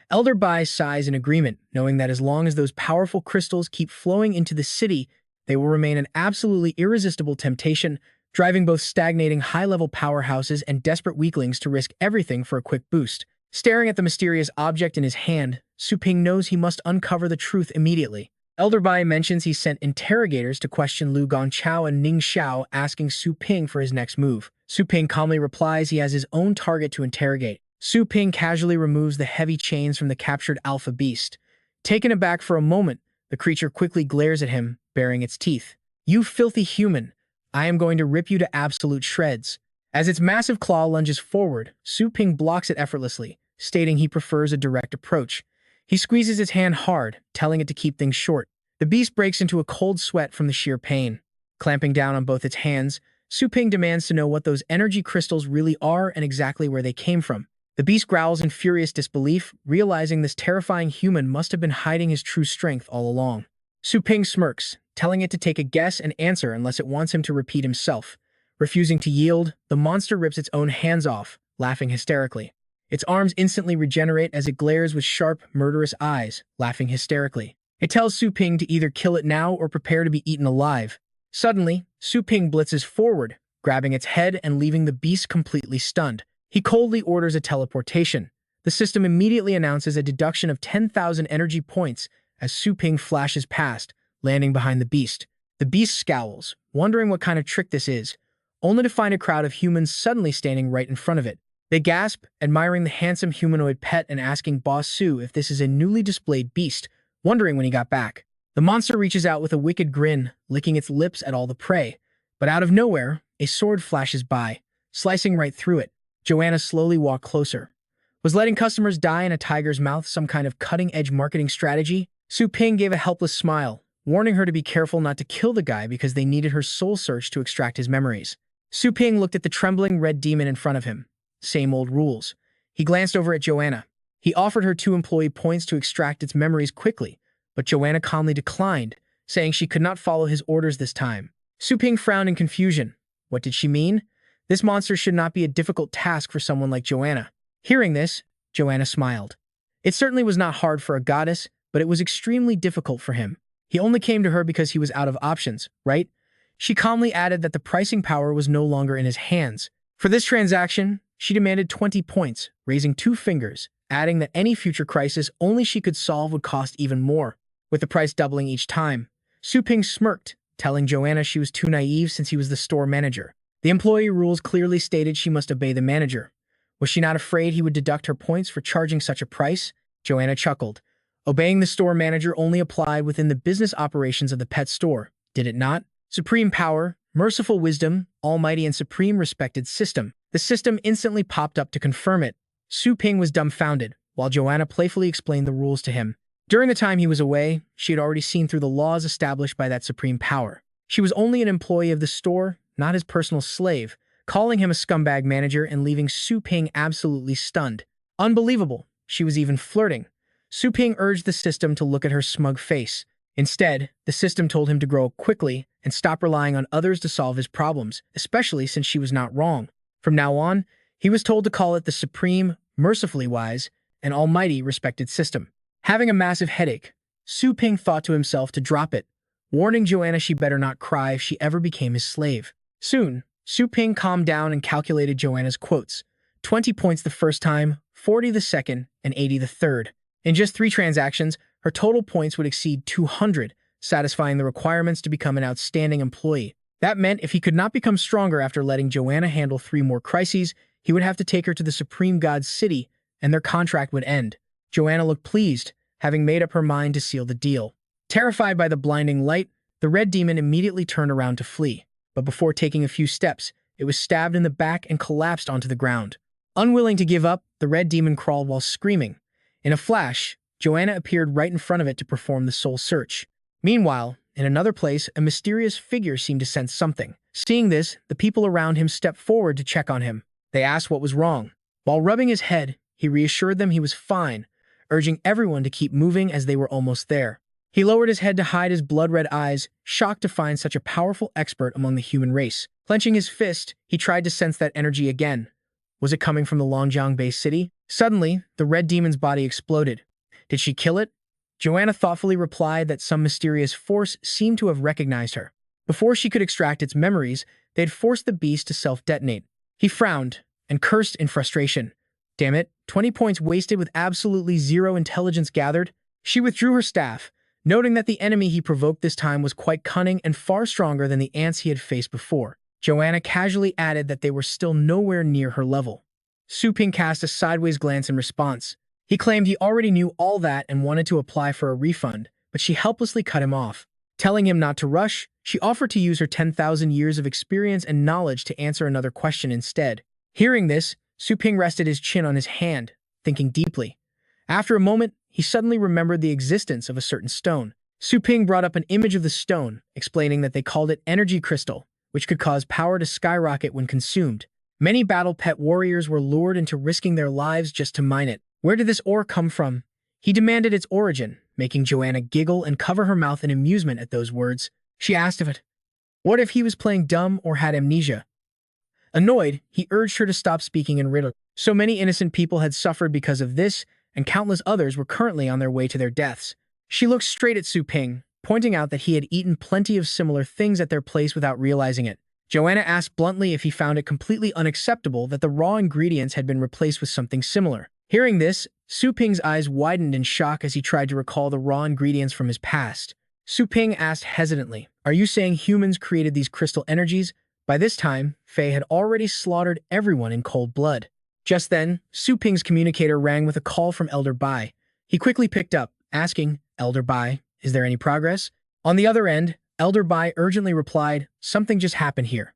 Elder Bai sighs in agreement, knowing that as long as those powerful crystals keep flowing into the city, they will remain an absolutely irresistible temptation, driving both stagnating high-level powerhouses and desperate weaklings to risk everything for a quick boost. Staring at the mysterious object in his hand, Su Ping knows he must uncover the truth immediately. Elder Bai mentions he sent interrogators to question Lu Gongchao and Ning Xiao, asking Su Ping for his next move. Su Ping calmly replies he has his own target to interrogate. Su Ping casually removes the heavy chains from the captured alpha beast. Taken aback for a moment, the creature quickly glares at him, baring its teeth. You filthy human! I am going to rip you to absolute shreds. As its massive claw lunges forward, Su Ping blocks it effortlessly, stating he prefers a direct approach. He squeezes its hand hard, telling it to keep things short. The beast breaks into a cold sweat from the sheer pain. Clamping down on both its hands, Su Ping demands to know what those energy crystals really are and exactly where they came from. The beast growls in furious disbelief, realizing this terrifying human must have been hiding his true strength all along. Su Ping smirks, telling it to take a guess and answer unless it wants him to repeat himself. Refusing to yield, the monster rips its own hands off, laughing hysterically. Its arms instantly regenerate as it glares with sharp, murderous eyes, laughing hysterically. It tells Su Ping to either kill it now or prepare to be eaten alive. Suddenly, Su Ping blitzes forward, grabbing its head and leaving the beast completely stunned. He coldly orders a teleportation. The system immediately announces a deduction of 10,000 energy points as Su Ping flashes past, landing behind the beast. The beast scowls, wondering what kind of trick this is, only to find a crowd of humans suddenly standing right in front of it. They gasp, admiring the handsome humanoid pet and asking Boss Su if this is a newly displayed beast, wondering when he got back. The monster reaches out with a wicked grin, licking its lips at all the prey. But out of nowhere, a sword flashes by, slicing right through it. Joanna slowly walked closer. Was letting customers die in a tiger's mouth some kind of cutting-edge marketing strategy? Su Ping gave a helpless smile, warning her to be careful not to kill the guy because they needed her soul search to extract his memories. Su Ping looked at the trembling red demon in front of him. Same old rules. He glanced over at Joanna. He offered her 2 employee points to extract its memories quickly, but Joanna calmly declined, saying she could not follow his orders this time. Su Ping frowned in confusion. What did she mean? This monster should not be a difficult task for someone like Joanna. Hearing this, Joanna smiled. It certainly was not hard for a goddess, but it was extremely difficult for him. He only came to her because he was out of options, right? She calmly added that the pricing power was no longer in his hands. For this transaction, she demanded 20 points, raising 2 fingers, adding that any future crisis only she could solve would cost even more, with the price doubling each time. Su Ping smirked, telling Joanna she was too naive since he was the store manager. The employee rules clearly stated she must obey the manager. Was she not afraid he would deduct her points for charging such a price? Joanna chuckled. Obeying the store manager only applied within the business operations of the pet store, did it not? Supreme power, merciful wisdom, almighty and supreme respected system. The system instantly popped up to confirm it. Su Ping was dumbfounded, while Joanna playfully explained the rules to him. During the time he was away, she had already seen through the laws established by that supreme power. She was only an employee of the store, not his personal slave, calling him a scumbag manager and leaving Su Ping absolutely stunned. Unbelievable. She was even flirting. Su Ping urged the system to look at her smug face. Instead, the system told him to grow quickly and stop relying on others to solve his problems, especially since she was not wrong. From now on, he was told to call it the supreme, mercifully wise, and almighty respected system. Having a massive headache, Su Ping thought to himself to drop it, warning Joanna she better not cry if she ever became his slave. Soon, Su Ping calmed down and calculated Joanna's quotes. 20 points the first time, 40 the second, and 80 the third. In just 3 transactions, her total points would exceed 200, satisfying the requirements to become an outstanding employee. That meant if he could not become stronger after letting Joanna handle 3 more crises, he would have to take her to the Supreme God's city, and their contract would end. Joanna looked pleased, having made up her mind to seal the deal. Terrified by the blinding light, the red demon immediately turned around to flee. But before taking a few steps, it was stabbed in the back and collapsed onto the ground. Unwilling to give up, the red demon crawled while screaming. In a flash, Joanna appeared right in front of it to perform the soul search. Meanwhile, in another place, a mysterious figure seemed to sense something. Seeing this, the people around him stepped forward to check on him. They asked what was wrong. While rubbing his head, he reassured them he was fine, urging everyone to keep moving as they were almost there. He lowered his head to hide his blood-red eyes, shocked to find such a powerful expert among the human race. Clenching his fist, he tried to sense that energy again. Was it coming from the Longjiang-based city? Suddenly, the red demon's body exploded. Did she kill it? Joanna thoughtfully replied that some mysterious force seemed to have recognized her. Before she could extract its memories, they had forced the beast to self-detonate. He frowned and cursed in frustration. Damn it, 20 points wasted with absolutely 0 intelligence gathered. She withdrew her staff, noting that the enemy he provoked this time was quite cunning and far stronger than the ants he had faced before. Joanna casually added that they were still nowhere near her level. Su Ping cast a sideways glance in response. He claimed he already knew all that and wanted to apply for a refund, but she helplessly cut him off. Telling him not to rush, she offered to use her 10,000 years of experience and knowledge to answer another question instead. Hearing this, Su Ping rested his chin on his hand, thinking deeply. After a moment, he suddenly remembered the existence of a certain stone. Su Ping brought up an image of the stone, explaining that they called it energy crystal, which could cause power to skyrocket when consumed. Many battle pet warriors were lured into risking their lives just to mine it. Where did this ore come from? He demanded its origin, making Joanna giggle and cover her mouth in amusement at those words. She asked if it. What if he was playing dumb or had amnesia? Annoyed, he urged her to stop speaking in riddle. So many innocent people had suffered because of this, and countless others were currently on their way to their deaths. She looked straight at Su Ping, pointing out that he had eaten plenty of similar things at their place without realizing it. Joanna asked bluntly if he found it completely unacceptable that the raw ingredients had been replaced with something similar. Hearing this, Su Ping's eyes widened in shock as he tried to recall the raw ingredients from his past. Su Ping asked hesitantly, "Are you saying humans created these crystal energies?" By this time, Faye had already slaughtered everyone in cold blood. Just then, Su Ping's communicator rang with a call from Elder Bai. He quickly picked up, asking, "Elder Bai, Is there any progress? On the other end, Elder Bai urgently replied, something just happened here.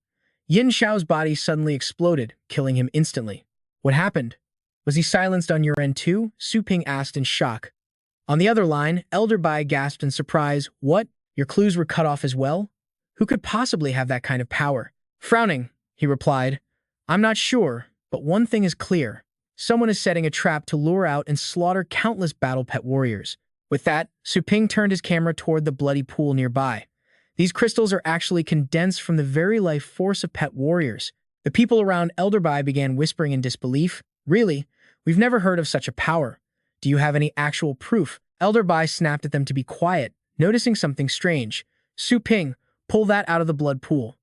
Yin Xiao's body suddenly exploded, killing him instantly. What happened? Was he silenced on your end too? Su Ping asked in shock. On the other line, Elder Bai gasped in surprise. What? Your clues were cut off as well? Who could possibly have that kind of power? Frowning, he replied, I'm not sure, but one thing is clear. Someone is setting a trap to lure out and slaughter countless battle pet warriors. With that, Su Ping turned his camera toward the bloody pool nearby. These crystals are actually condensed from the very life force of pet warriors. The people around Elder Bai began whispering in disbelief. Really? We've never heard of such a power. Do you have any actual proof? Elder Bai snapped at them to be quiet, noticing something strange. Su Ping, pull that out of the blood pool.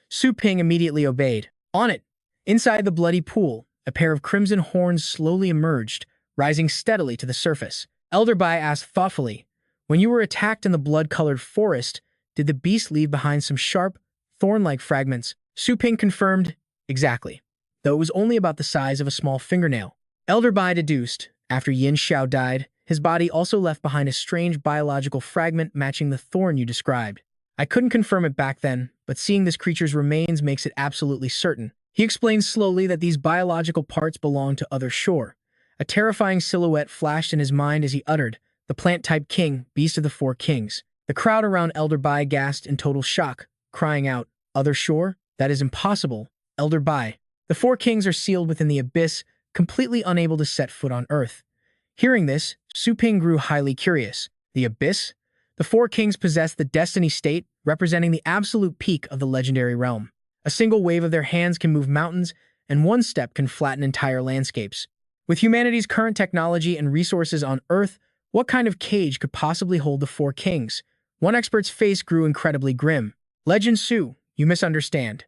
Su Ping immediately obeyed. On it. Inside the bloody pool, a pair of crimson horns slowly emerged, rising steadily to the surface. Elder Bai asked thoughtfully, when you were attacked in the blood-colored forest, did the beast leave behind some sharp, thorn-like fragments? Su Ping confirmed, exactly, though it was only about the size of a small fingernail. Elder Bai deduced, after Yin Xiao died, his body also left behind a strange biological fragment matching the thorn you described. I couldn't confirm it back then, but seeing this creature's remains makes it absolutely certain. He explained slowly that these biological parts belong to other shore. A terrifying silhouette flashed in his mind as he uttered, the plant-type king, beast of the four kings. The crowd around Elder Bai gasped in total shock, crying out, other shore? That is impossible. Elder Bai. The four kings are sealed within the abyss, completely unable to set foot on earth. Hearing this, Su Ping grew highly curious. The abyss? The four kings possess the destiny state, representing the absolute peak of the legendary realm. A single wave of their hands can move mountains, and one step can flatten entire landscapes. With humanity's current technology and resources on Earth, what kind of cage could possibly hold the four kings? One expert's face grew incredibly grim. Legend Su, you misunderstand.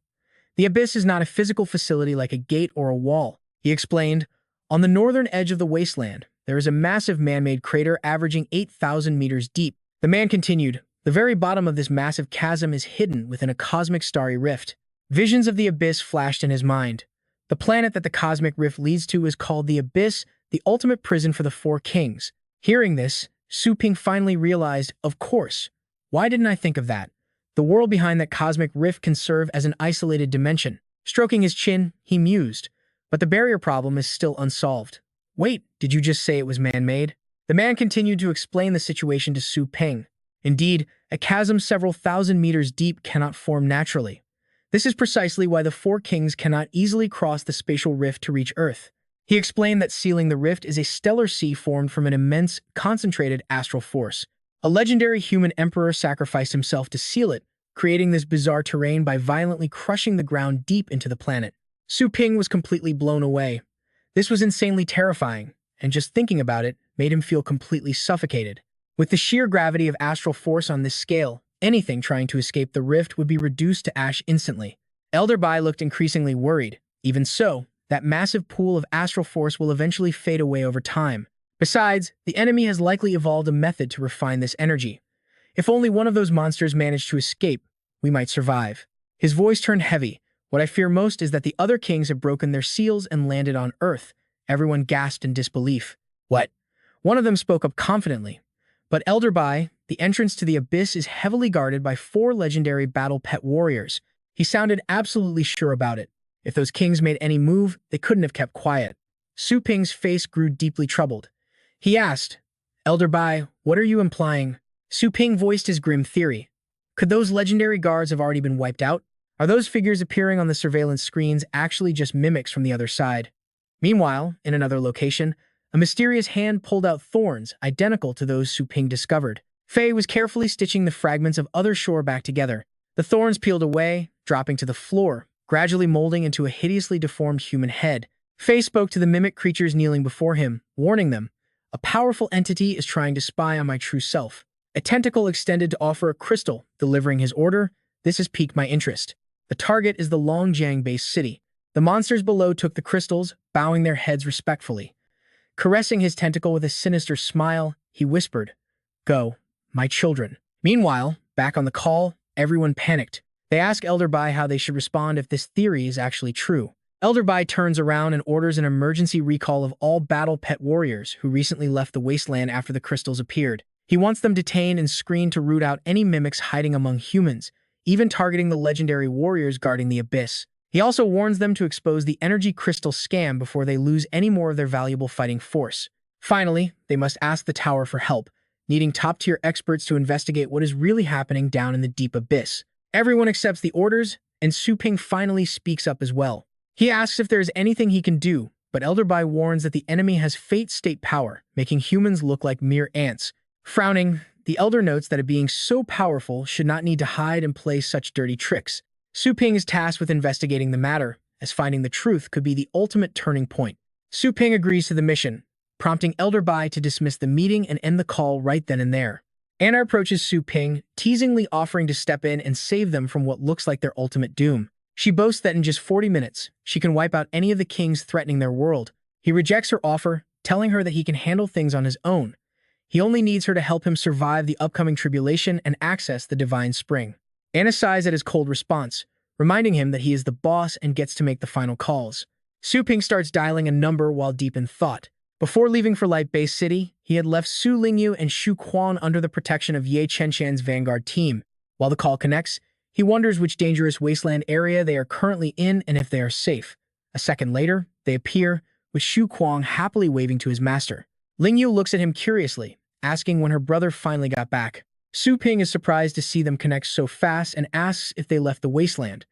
The abyss is not a physical facility like a gate or a wall, he explained. On the northern edge of the wasteland, there is a massive man-made crater averaging 8,000 meters deep. The man continued, the very bottom of this massive chasm is hidden within a cosmic starry rift. Visions of the abyss flashed in his mind. The planet that the cosmic rift leads to is called the Abyss, the ultimate prison for the four kings. Hearing this, Su Ping finally realized, of course. Why didn't I think of that? The world behind that cosmic rift can serve as an isolated dimension. Stroking his chin, he mused. But the barrier problem is still unsolved. Wait, did you just say it was man-made? The man continued to explain the situation to Su Ping. Indeed, a chasm several thousand meters deep cannot form naturally. This is precisely why the four kings cannot easily cross the spatial rift to reach Earth. He explained that sealing the rift is a stellar sea formed from an immense, concentrated astral force. A legendary human emperor sacrificed himself to seal it, creating this bizarre terrain by violently crushing the ground deep into the planet. Su Ping was completely blown away. This was insanely terrifying, and just thinking about it made him feel completely suffocated. With the sheer gravity of astral force on this scale, anything trying to escape the rift would be reduced to ash instantly. Elder Bai looked increasingly worried. Even so, that massive pool of astral force will eventually fade away over time. Besides, the enemy has likely evolved a method to refine this energy. If only one of those monsters managed to escape, we might survive. His voice turned heavy. What I fear most is that the other kings have broken their seals and landed on Earth. Everyone gasped in disbelief. What? One of them spoke up confidently. But Elder Bai, the entrance to the abyss is heavily guarded by four legendary battle pet warriors. He sounded absolutely sure about it. If those kings made any move, they couldn't have kept quiet. Su Ping's face grew deeply troubled. He asked, Elder Bai, what are you implying? Su Ping voiced his grim theory. Could those legendary guards have already been wiped out? Are those figures appearing on the surveillance screens actually just mimics from the other side? Meanwhile, in another location, a mysterious hand pulled out thorns identical to those Su Ping discovered. Fei was carefully stitching the fragments of other shore back together. The thorns peeled away, dropping to the floor, gradually molding into a hideously deformed human head. Fei spoke to the mimic creatures kneeling before him, warning them, a powerful entity is trying to spy on my true self. A tentacle extended to offer a crystal, delivering his order. This has piqued my interest. The target is the Longjiang-based city. The monsters below took the crystals, bowing their heads respectfully. Caressing his tentacle with a sinister smile, he whispered, Go, my children. Meanwhile, back on the call, everyone panicked. They ask Elder Bai how they should respond if this theory is actually true. Elder Bai turns around and orders an emergency recall of all battle pet warriors who recently left the wasteland after the crystals appeared. He wants them detained and screened to root out any mimics hiding among humans, even targeting the legendary warriors guarding the abyss. He also warns them to expose the energy crystal scam before they lose any more of their valuable fighting force. Finally, they must ask the tower for help, needing top-tier experts to investigate what is really happening down in the deep abyss. Everyone accepts the orders, and Su Ping finally speaks up as well. He asks if there is anything he can do, but Elder Bai warns that the enemy has fate state power, making humans look like mere ants. Frowning, the Elder notes that a being so powerful should not need to hide and play such dirty tricks. Su Ping is tasked with investigating the matter, as finding the truth could be the ultimate turning point. Su Ping agrees to the mission, prompting Elder Bai to dismiss the meeting and end the call right then and there. Anna approaches Su Ping, teasingly offering to step in and save them from what looks like their ultimate doom. She boasts that in just 40 minutes, she can wipe out any of the kings threatening their world. He rejects her offer, telling her that he can handle things on his own. He only needs her to help him survive the upcoming tribulation and access the divine spring. Anna sighs at his cold response, reminding him that he is the boss and gets to make the final calls. Su Ping starts dialing a number while deep in thought. Before leaving for Light Base City, he had left Su Lingyu and Shu Quan under the protection of Ye Chenshan's vanguard team. While the call connects, he wonders which dangerous wasteland area they are currently in and if they are safe. A second later, they appear, with Shu Quan happily waving to his master. Lingyu looks at him curiously, asking when her brother finally got back. Su Ping is surprised to see them connect so fast and asks if they left the wasteland.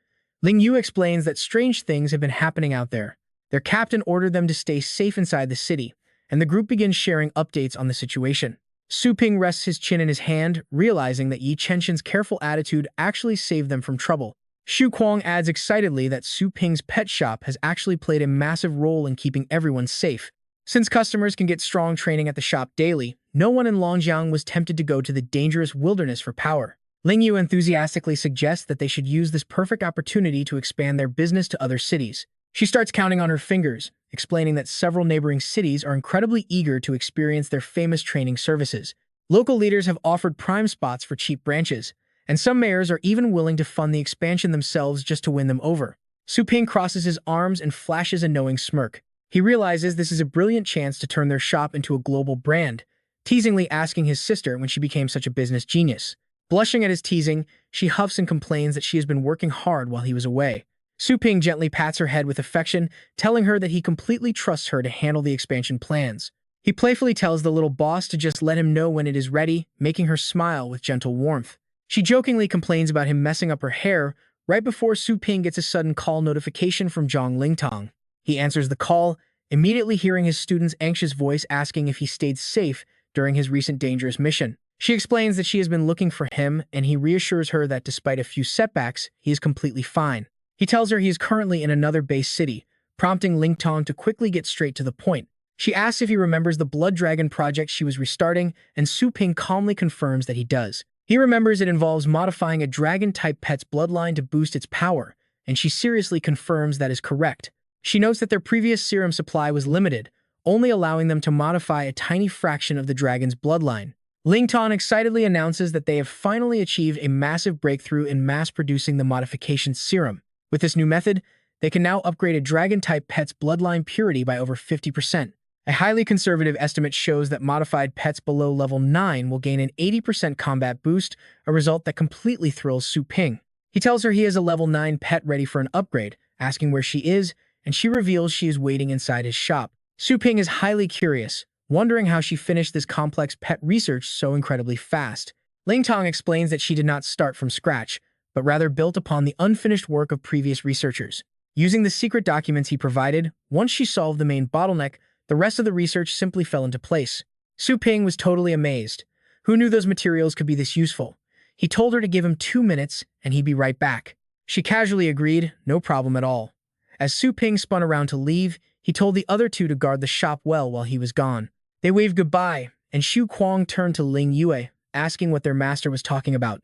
Lingyu explains that strange things have been happening out there. Their captain ordered them to stay safe inside the city, and the group begins sharing updates on the situation. Su Ping rests his chin in his hand, realizing that Yi Chenshin's careful attitude actually saved them from trouble. Shu Kuang adds excitedly that Su Ping's pet shop has actually played a massive role in keeping everyone safe. Since customers can get strong training at the shop daily, no one in Longjiang was tempted to go to the dangerous wilderness for power. Lingyu enthusiastically suggests that they should use this perfect opportunity to expand their business to other cities. She starts counting on her fingers, explaining that several neighboring cities are incredibly eager to experience their famous training services. Local leaders have offered prime spots for cheap branches, and some mayors are even willing to fund the expansion themselves just to win them over. Su Ping crosses his arms and flashes a knowing smirk. He realizes this is a brilliant chance to turn their shop into a global brand, teasingly asking his sister when she became such a business genius. Blushing at his teasing, she huffs and complains that she has been working hard while he was away. Su Ping gently pats her head with affection, telling her that he completely trusts her to handle the expansion plans. He playfully tells the little boss to just let him know when it is ready, making her smile with gentle warmth. She jokingly complains about him messing up her hair right before Su Ping gets a sudden call notification from Zhang Lingtong. He answers the call, immediately hearing his student's anxious voice asking if he stayed safe during his recent dangerous mission. She explains that she has been looking for him, and he reassures her that despite a few setbacks, he is completely fine. He tells her he is currently in another base city, prompting Lingtong to quickly get straight to the point. She asks if he remembers the Blood Dragon project she was restarting, and Su Ping calmly confirms that he does. He remembers it involves modifying a dragon-type pet's bloodline to boost its power, and she seriously confirms that is correct. She notes that their previous serum supply was limited, only allowing them to modify a tiny fraction of the dragon's bloodline. Lingtong excitedly announces that they have finally achieved a massive breakthrough in mass-producing the modification serum. With this new method, they can now upgrade a dragon-type pet's bloodline purity by over 50%. A highly conservative estimate shows that modified pets below level 9 will gain an 80% combat boost, a result that completely thrills Su Ping. He tells her he has a level 9 pet ready for an upgrade, asking where she is, and she reveals she is waiting inside his shop. Su Ping is highly curious, wondering how she finished this complex pet research so incredibly fast. Lingtong explains that she did not start from scratch, but rather built upon the unfinished work of previous researchers. Using the secret documents he provided, once she solved the main bottleneck, the rest of the research simply fell into place. Su Ping was totally amazed. Who knew those materials could be this useful? He told her to give him 2 minutes, and he'd be right back. She casually agreed, no problem at all. As Su Ping spun around to leave, he told the other two to guard the shop well while he was gone. They waved goodbye, and Shu Kuang turned to Ling Yue, asking what their master was talking about.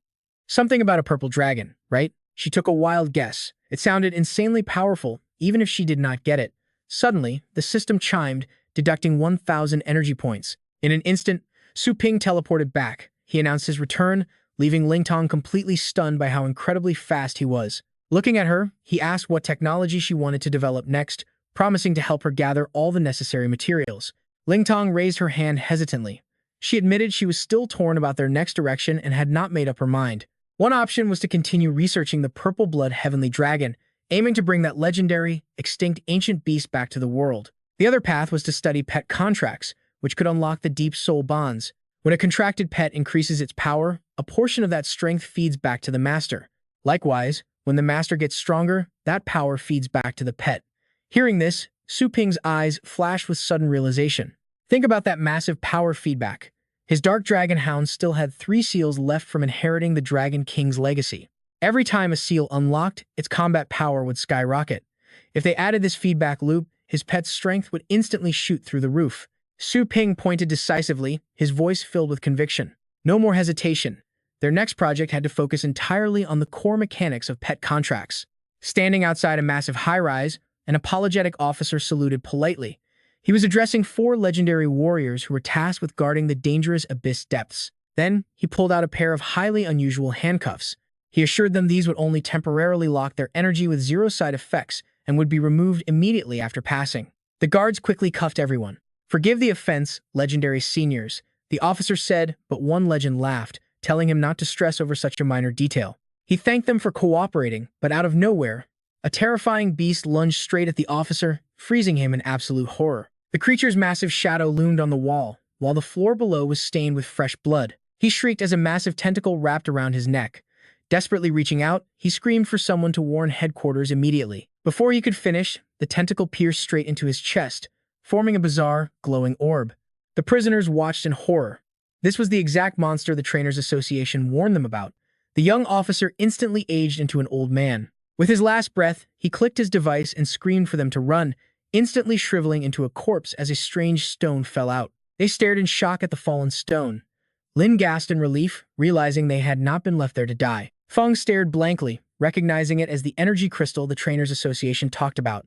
Something about a purple dragon, right? She took a wild guess. It sounded insanely powerful, even if she did not get it. Suddenly, the system chimed, deducting 1,000 energy points. In an instant, Su Ping teleported back. He announced his return, leaving Lingtong completely stunned by how incredibly fast he was. Looking at her, he asked what technology she wanted to develop next, promising to help her gather all the necessary materials. Lingtong raised her hand hesitantly, She admitted she was still torn about their next direction and had not made up her mind. One option was to continue researching the purple blood heavenly dragon, aiming to bring that legendary, extinct ancient beast back to the world. The other path was to study pet contracts, which could unlock the deep soul bonds. When a contracted pet increases its power, a portion of that strength feeds back to the master. Likewise, when the master gets stronger, that power feeds back to the pet. Hearing this, Su Ping's eyes flashed with sudden realization. Think about that massive power feedback. His dark dragon hound still had 3 seals left from inheriting the Dragon King's legacy. Every time a seal unlocked, its combat power would skyrocket. If they added this feedback loop, his pet's strength would instantly shoot through the roof. Su Ping pointed decisively, his voice filled with conviction. No more hesitation. Their next project had to focus entirely on the core mechanics of pet contracts. Standing outside a massive high-rise, an apologetic officer saluted politely. He was addressing 4 legendary warriors who were tasked with guarding the dangerous abyss depths. Then, he pulled out a pair of highly unusual handcuffs. He assured them these would only temporarily lock their energy with 0 side effects and would be removed immediately after passing. The guards quickly cuffed everyone. "Forgive the offense, legendary seniors," the officer said, but one legend laughed, telling him not to stress over such a minor detail. He thanked them for cooperating, but out of nowhere, a terrifying beast lunged straight at the officer, freezing him in absolute horror. The creature's massive shadow loomed on the wall, while the floor below was stained with fresh blood. He shrieked as a massive tentacle wrapped around his neck. Desperately reaching out, he screamed for someone to warn headquarters immediately. Before he could finish, the tentacle pierced straight into his chest, forming a bizarre, glowing orb. The prisoners watched in horror. This was the exact monster the Trainers Association warned them about. The young officer instantly aged into an old man. With his last breath, he clicked his device and screamed for them to run, instantly shriveling into a corpse as a strange stone fell out. They stared in shock at the fallen stone. Lin gasped in relief, realizing they had not been left there to die. Feng stared blankly, recognizing it as the energy crystal the Trainers Association talked about.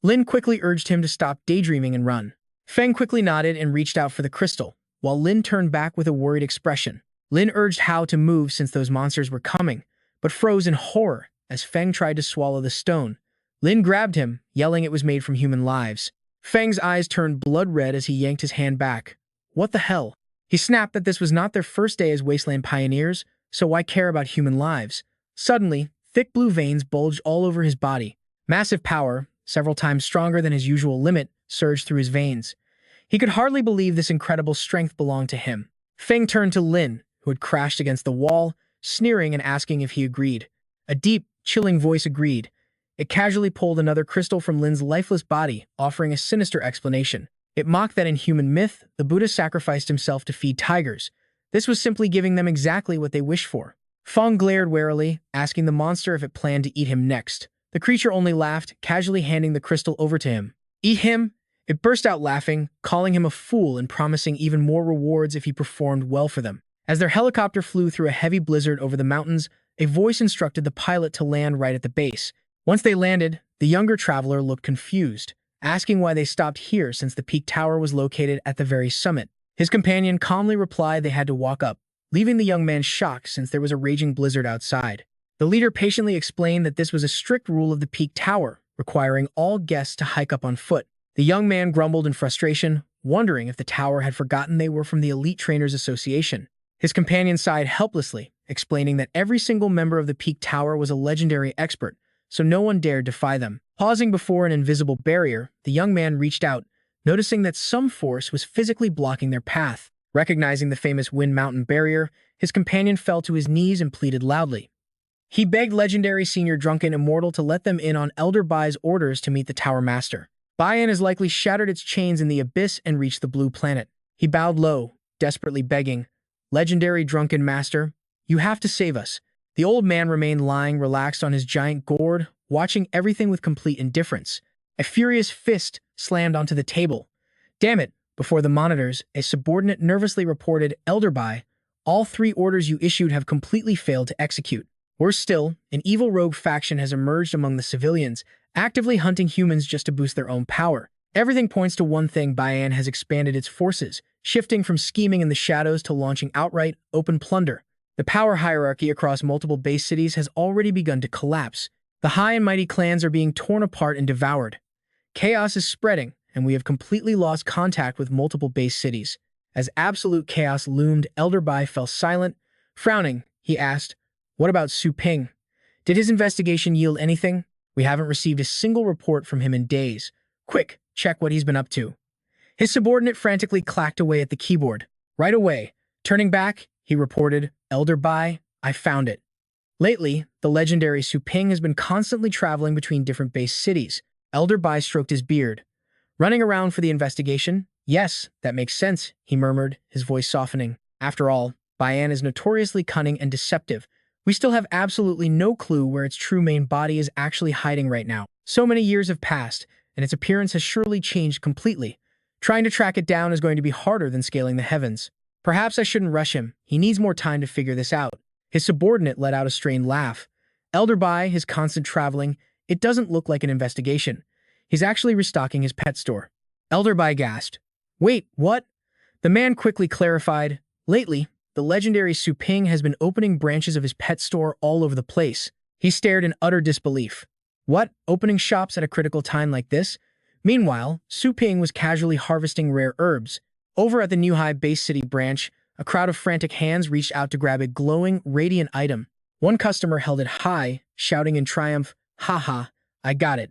Lin quickly urged him to stop daydreaming and run. Feng quickly nodded and reached out for the crystal, while Lin turned back with a worried expression. Lin urged Hao to move since those monsters were coming, but froze in horror as Feng tried to swallow the stone. Lin grabbed him, yelling it was made from human lives. Feng's eyes turned blood red as he yanked his hand back. What the hell? He snapped that this was not their first day as wasteland pioneers, so why care about human lives? Suddenly, thick blue veins bulged all over his body. Massive power, several times stronger than his usual limit, surged through his veins. He could hardly believe this incredible strength belonged to him. Feng turned to Lin, who had crashed against the wall, sneering and asking if he agreed. A deep, chilling voice agreed. It casually pulled another crystal from Lin's lifeless body, offering a sinister explanation. It mocked that in human myth, the Buddha sacrificed himself to feed tigers. This was simply giving them exactly what they wished for. Feng glared warily, asking the monster if it planned to eat him next. The creature only laughed, casually handing the crystal over to him. Eat him? It burst out laughing, calling him a fool and promising even more rewards if he performed well for them. As their helicopter flew through a heavy blizzard over the mountains, a voice instructed the pilot to land right at the base. Once they landed, the younger traveler looked confused, asking why they stopped here since the peak tower was located at the very summit. His companion calmly replied they had to walk up, leaving the young man shocked since there was a raging blizzard outside. The leader patiently explained that this was a strict rule of the peak tower, requiring all guests to hike up on foot. The young man grumbled in frustration, wondering if the tower had forgotten they were from the Elite Trainers Association. His companion sighed helplessly, explaining that every single member of the peak tower was a legendary expert, so no one dared defy them. Pausing before an invisible barrier, the young man reached out, noticing that some force was physically blocking their path. Recognizing the famous Wind Mountain barrier, his companion fell to his knees and pleaded loudly. He begged legendary Senior Drunken Immortal to let them in on Elder Bai's orders to meet the Tower Master. Baian has likely shattered its chains in the abyss and reached the blue planet. He bowed low, desperately begging, "Legendary Drunken Master, you have to save us." The old man remained lying relaxed on his giant gourd, watching everything with complete indifference. A furious fist slammed onto the table. "Damn it!" Before the monitors, a subordinate nervously reported, "Elder Bai, all 3 orders you issued have completely failed to execute. Worse still, an evil rogue faction has emerged among the civilians, actively hunting humans just to boost their own power. Everything points to one thing: Baian has expanded its forces, shifting from scheming in the shadows to launching outright, open plunder. The power hierarchy across multiple base cities has already begun to collapse. The high and mighty clans are being torn apart and devoured. Chaos is spreading, and we have completely lost contact with multiple base cities. As absolute chaos loomed, Elder Bai fell silent. Frowning, he asked, "What about Su Ping? Did his investigation yield anything? We haven't received a single report from him in days. Quick, check what he's been up to." His subordinate frantically clacked away at the keyboard. Right away. Turning back, he reported, "Elder Bai, I found it." Lately, the legendary Su Ping has been constantly traveling between different base cities. Elder Bai stroked his beard. "Running around for the investigation? Yes, that makes sense," he murmured, his voice softening. "After all, Baian is notoriously cunning and deceptive. We still have absolutely no clue where its true main body is actually hiding right now. So many years have passed, and its appearance has surely changed completely. Trying to track it down is going to be harder than scaling the heavens. Perhaps I shouldn't rush him. He needs more time to figure this out." His subordinate let out a strained laugh. "Elder Bai, his constant traveling, it doesn't look like an investigation. He's actually restocking his pet store." Elder Bai gasped. "Wait, what?" The man quickly clarified. "Lately, the legendary Su Ping has been opening branches of his pet store all over the place." He stared in utter disbelief. "What? Opening shops at a critical time like this?" Meanwhile, Su Ping was casually harvesting rare herbs. Over at the New High Base City branch, a crowd of frantic hands reached out to grab a glowing, radiant item. One customer held it high, shouting in triumph, "Haha, I got it."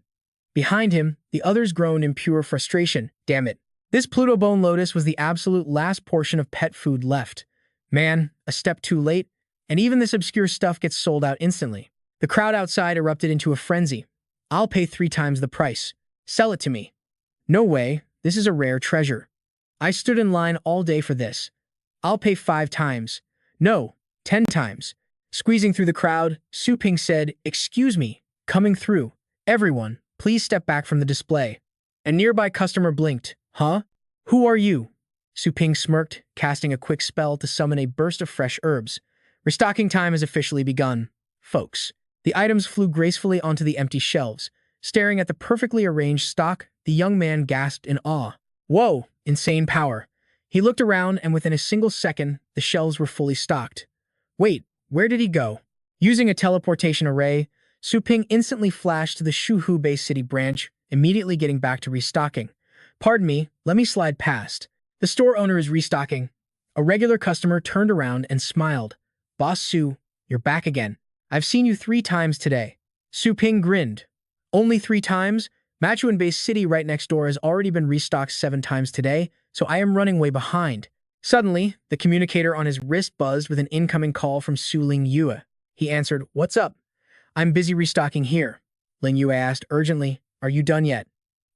Behind him, the others groaned in pure frustration. Damn it. This Pluto Bone Lotus was the absolute last portion of pet food left. Man, a step too late, and even this obscure stuff gets sold out instantly. The crowd outside erupted into a frenzy. "I'll pay 3 times the price. Sell it to me." "No way, this is a rare treasure. I stood in line all day for this. I'll pay 5 times. No, 10 times. Squeezing through the crowd, Su Ping said, "Excuse me, coming through. Everyone, please step back from the display." A nearby customer blinked. "Huh? Who are you?" Su Ping smirked, casting a quick spell to summon a burst of fresh herbs. "Restocking time has officially begun, folks." The items flew gracefully onto the empty shelves. Staring at the perfectly arranged stock, the young man gasped in awe. Whoa, insane power. He looked around, and within a single second, the shelves were fully stocked. Wait, where did he go? Using a teleportation array, Su Ping instantly flashed to the Shuhu Bay City branch, immediately getting back to restocking. "Pardon me, let me slide past. The store owner is restocking." A regular customer turned around and smiled. "Boss Su, you're back again. I've seen you 3 times today." Su Ping grinned. "Only 3 times? Machuan Bay City right next door has already been restocked 7 times today, so I am running way behind." Suddenly, the communicator on his wrist buzzed with an incoming call from Su Ling Yue. He answered, "What's up?" "I'm busy restocking here." Ling Yue asked urgently, "Are you done yet?"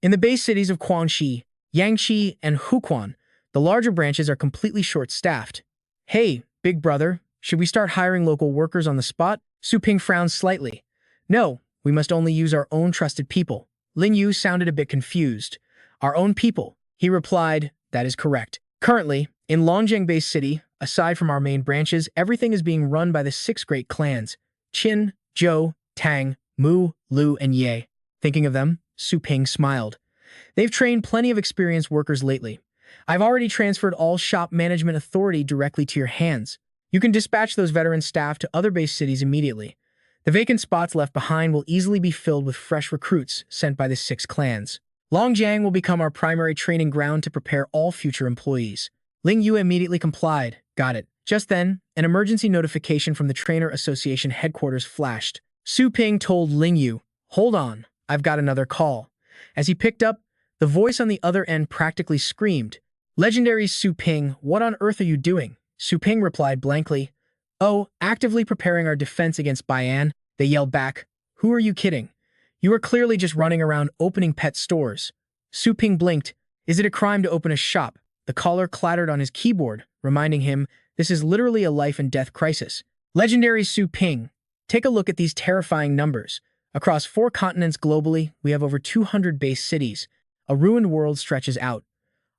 In the base cities of Quangxi, Yangqi, and Huquan, the larger branches are completely short-staffed. "Hey, big brother, should we start hiring local workers on the spot?" Su Ping frowned slightly. "No, we must only use our own trusted people." Ling Yu sounded a bit confused. "Our own people," he replied. "That is correct. Currently, in Longjiang Bay City, aside from our main branches, everything is being run by the 6 great clans: Qin, Zhou, Tang, Mu, Lu, and Ye." Thinking of them, Su Ping smiled. "They've trained plenty of experienced workers lately. I've already transferred all shop management authority directly to your hands. You can dispatch those veteran staff to other base cities immediately. The vacant spots left behind will easily be filled with fresh recruits sent by the 6 clans. Longjiang will become our primary training ground to prepare all future employees." Ling Yu immediately complied. "Got it." Just then, an emergency notification from the Trainer Association headquarters flashed. Su Ping told Ling Yu, "Hold on, I've got another call." As he picked up, the voice on the other end practically screamed, "Legendary Su Ping, what on earth are you doing?" Su Ping replied blankly, "Oh, actively preparing our defense against Baian." They yelled back, "Who are you kidding? You are clearly just running around opening pet stores." Su Ping blinked. "Is it a crime to open a shop?" The caller clattered on his keyboard, reminding him, "This is literally a life and death crisis." Legendary Su Ping, take a look at these terrifying numbers. Across 4 continents globally, we have over 200 base cities. A ruined world stretches out.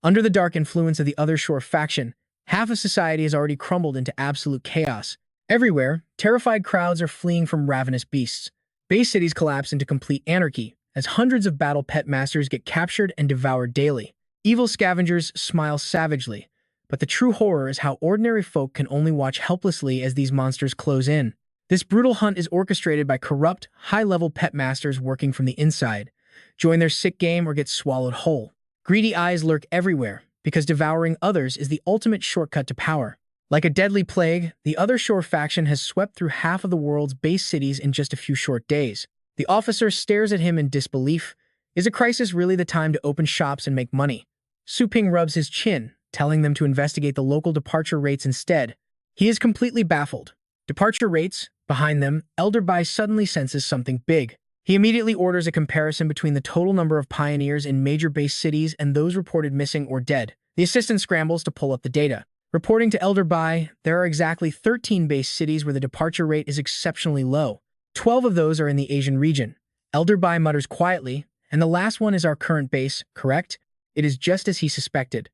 Under the dark influence of the Other Shore faction, half of society has already crumbled into absolute chaos. Everywhere, terrified crowds are fleeing from ravenous beasts. Base cities collapse into complete anarchy, as hundreds of battle pet masters get captured and devoured daily. Evil scavengers smile savagely, but the true horror is how ordinary folk can only watch helplessly as these monsters close in. This brutal hunt is orchestrated by corrupt, high-level pet masters working from the inside. Join their sick game or get swallowed whole. Greedy eyes lurk everywhere, because devouring others is the ultimate shortcut to power. Like a deadly plague, the Other Shore faction has swept through half of the world's base cities in just a few short days. The officer stares at him in disbelief. Is a crisis really the time to open shops and make money? Su Ping rubs his chin, telling them to investigate the local departure rates instead. He is completely baffled. Departure rates? Behind them, Elder Bai suddenly senses something big. He immediately orders a comparison between the total number of pioneers in major base cities and those reported missing or dead. The assistant scrambles to pull up the data. Reporting to Elder Bai, there are exactly 13 base cities where the departure rate is exceptionally low. 12 of those are in the Asian region. Elder Bai mutters quietly, and the last one is our current base, correct? It is just as he suspected.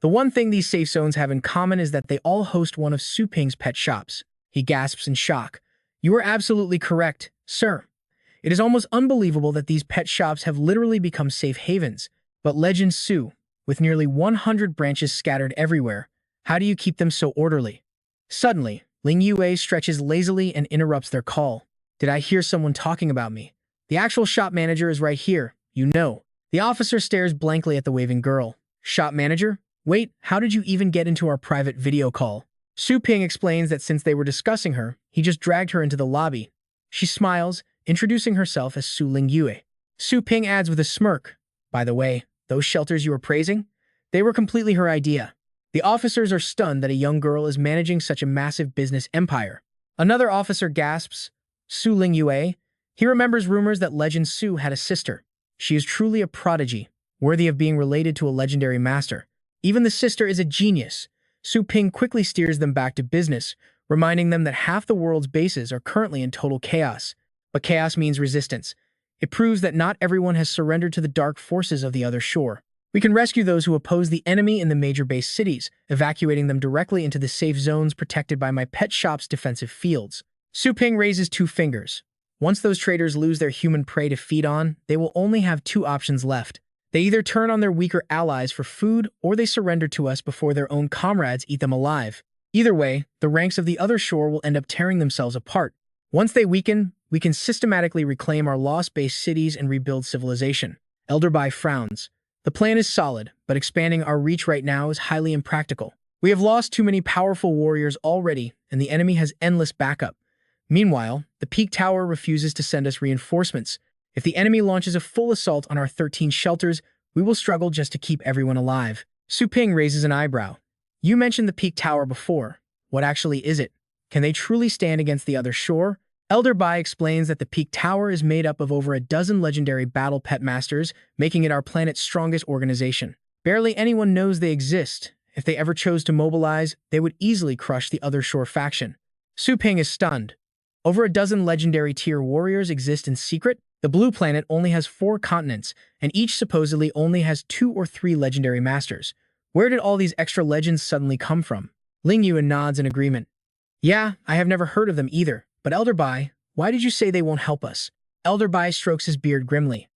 The one thing these safe zones have in common is that they all host one of Su Ping's pet shops. He gasps in shock. You are absolutely correct, sir. It is almost unbelievable that these pet shops have literally become safe havens. But Legend Su, with nearly 100 branches scattered everywhere, how do you keep them so orderly? Suddenly, Ling Yue stretches lazily and interrupts their call. Did I hear someone talking about me? The actual shop manager is right here, you know. The officer stares blankly at the waving girl. Shop manager? Wait, how did you even get into our private video call? Su Ping explains that since they were discussing her, he just dragged her into the lobby. She smiles, introducing herself as Su Ling Yue. Su Ping adds with a smirk, by the way, those shelters you were praising? They were completely her idea. The officers are stunned that a young girl is managing such a massive business empire. Another officer gasps, Su Ling Yue. He remembers rumors that Legend Su had a sister. She is truly a prodigy, worthy of being related to a legendary master. Even the sister is a genius. Su Ping quickly steers them back to business, reminding them that half the world's bases are currently in total chaos. But chaos means resistance. It proves that not everyone has surrendered to the dark forces of the Other Shore. We can rescue those who oppose the enemy in the major base cities, evacuating them directly into the safe zones protected by my pet shop's defensive fields. Su Ping raises two fingers. Once those traitors lose their human prey to feed on, they will only have two options left. They either turn on their weaker allies for food, or they surrender to us before their own comrades eat them alive. Either way, the ranks of the Other Shore will end up tearing themselves apart. Once they weaken, we can systematically reclaim our lost base cities and rebuild civilization. Elder Bai frowns. The plan is solid, but expanding our reach right now is highly impractical. We have lost too many powerful warriors already, and the enemy has endless backup. Meanwhile, the Peak Tower refuses to send us reinforcements. If the enemy launches a full assault on our 13 shelters, we will struggle just to keep everyone alive. Su Ping raises an eyebrow. You mentioned the Peak Tower before. What actually is it? Can they truly stand against the Other Shore? Elder Bai explains that the Peak Tower is made up of over a dozen legendary battle pet masters, making it our planet's strongest organization. Barely anyone knows they exist. If they ever chose to mobilize, they would easily crush the Other Shore faction. Su Ping is stunned. Over a dozen legendary tier warriors exist in secret. The blue planet only has 4 continents, and each supposedly only has 2 or 3 legendary masters. Where did all these extra legends suddenly come from? Ling Yue nods in agreement. Yeah, I have never heard of them either. But Elder Bai, why did you say they won't help us? Elder Bai strokes his beard grimly.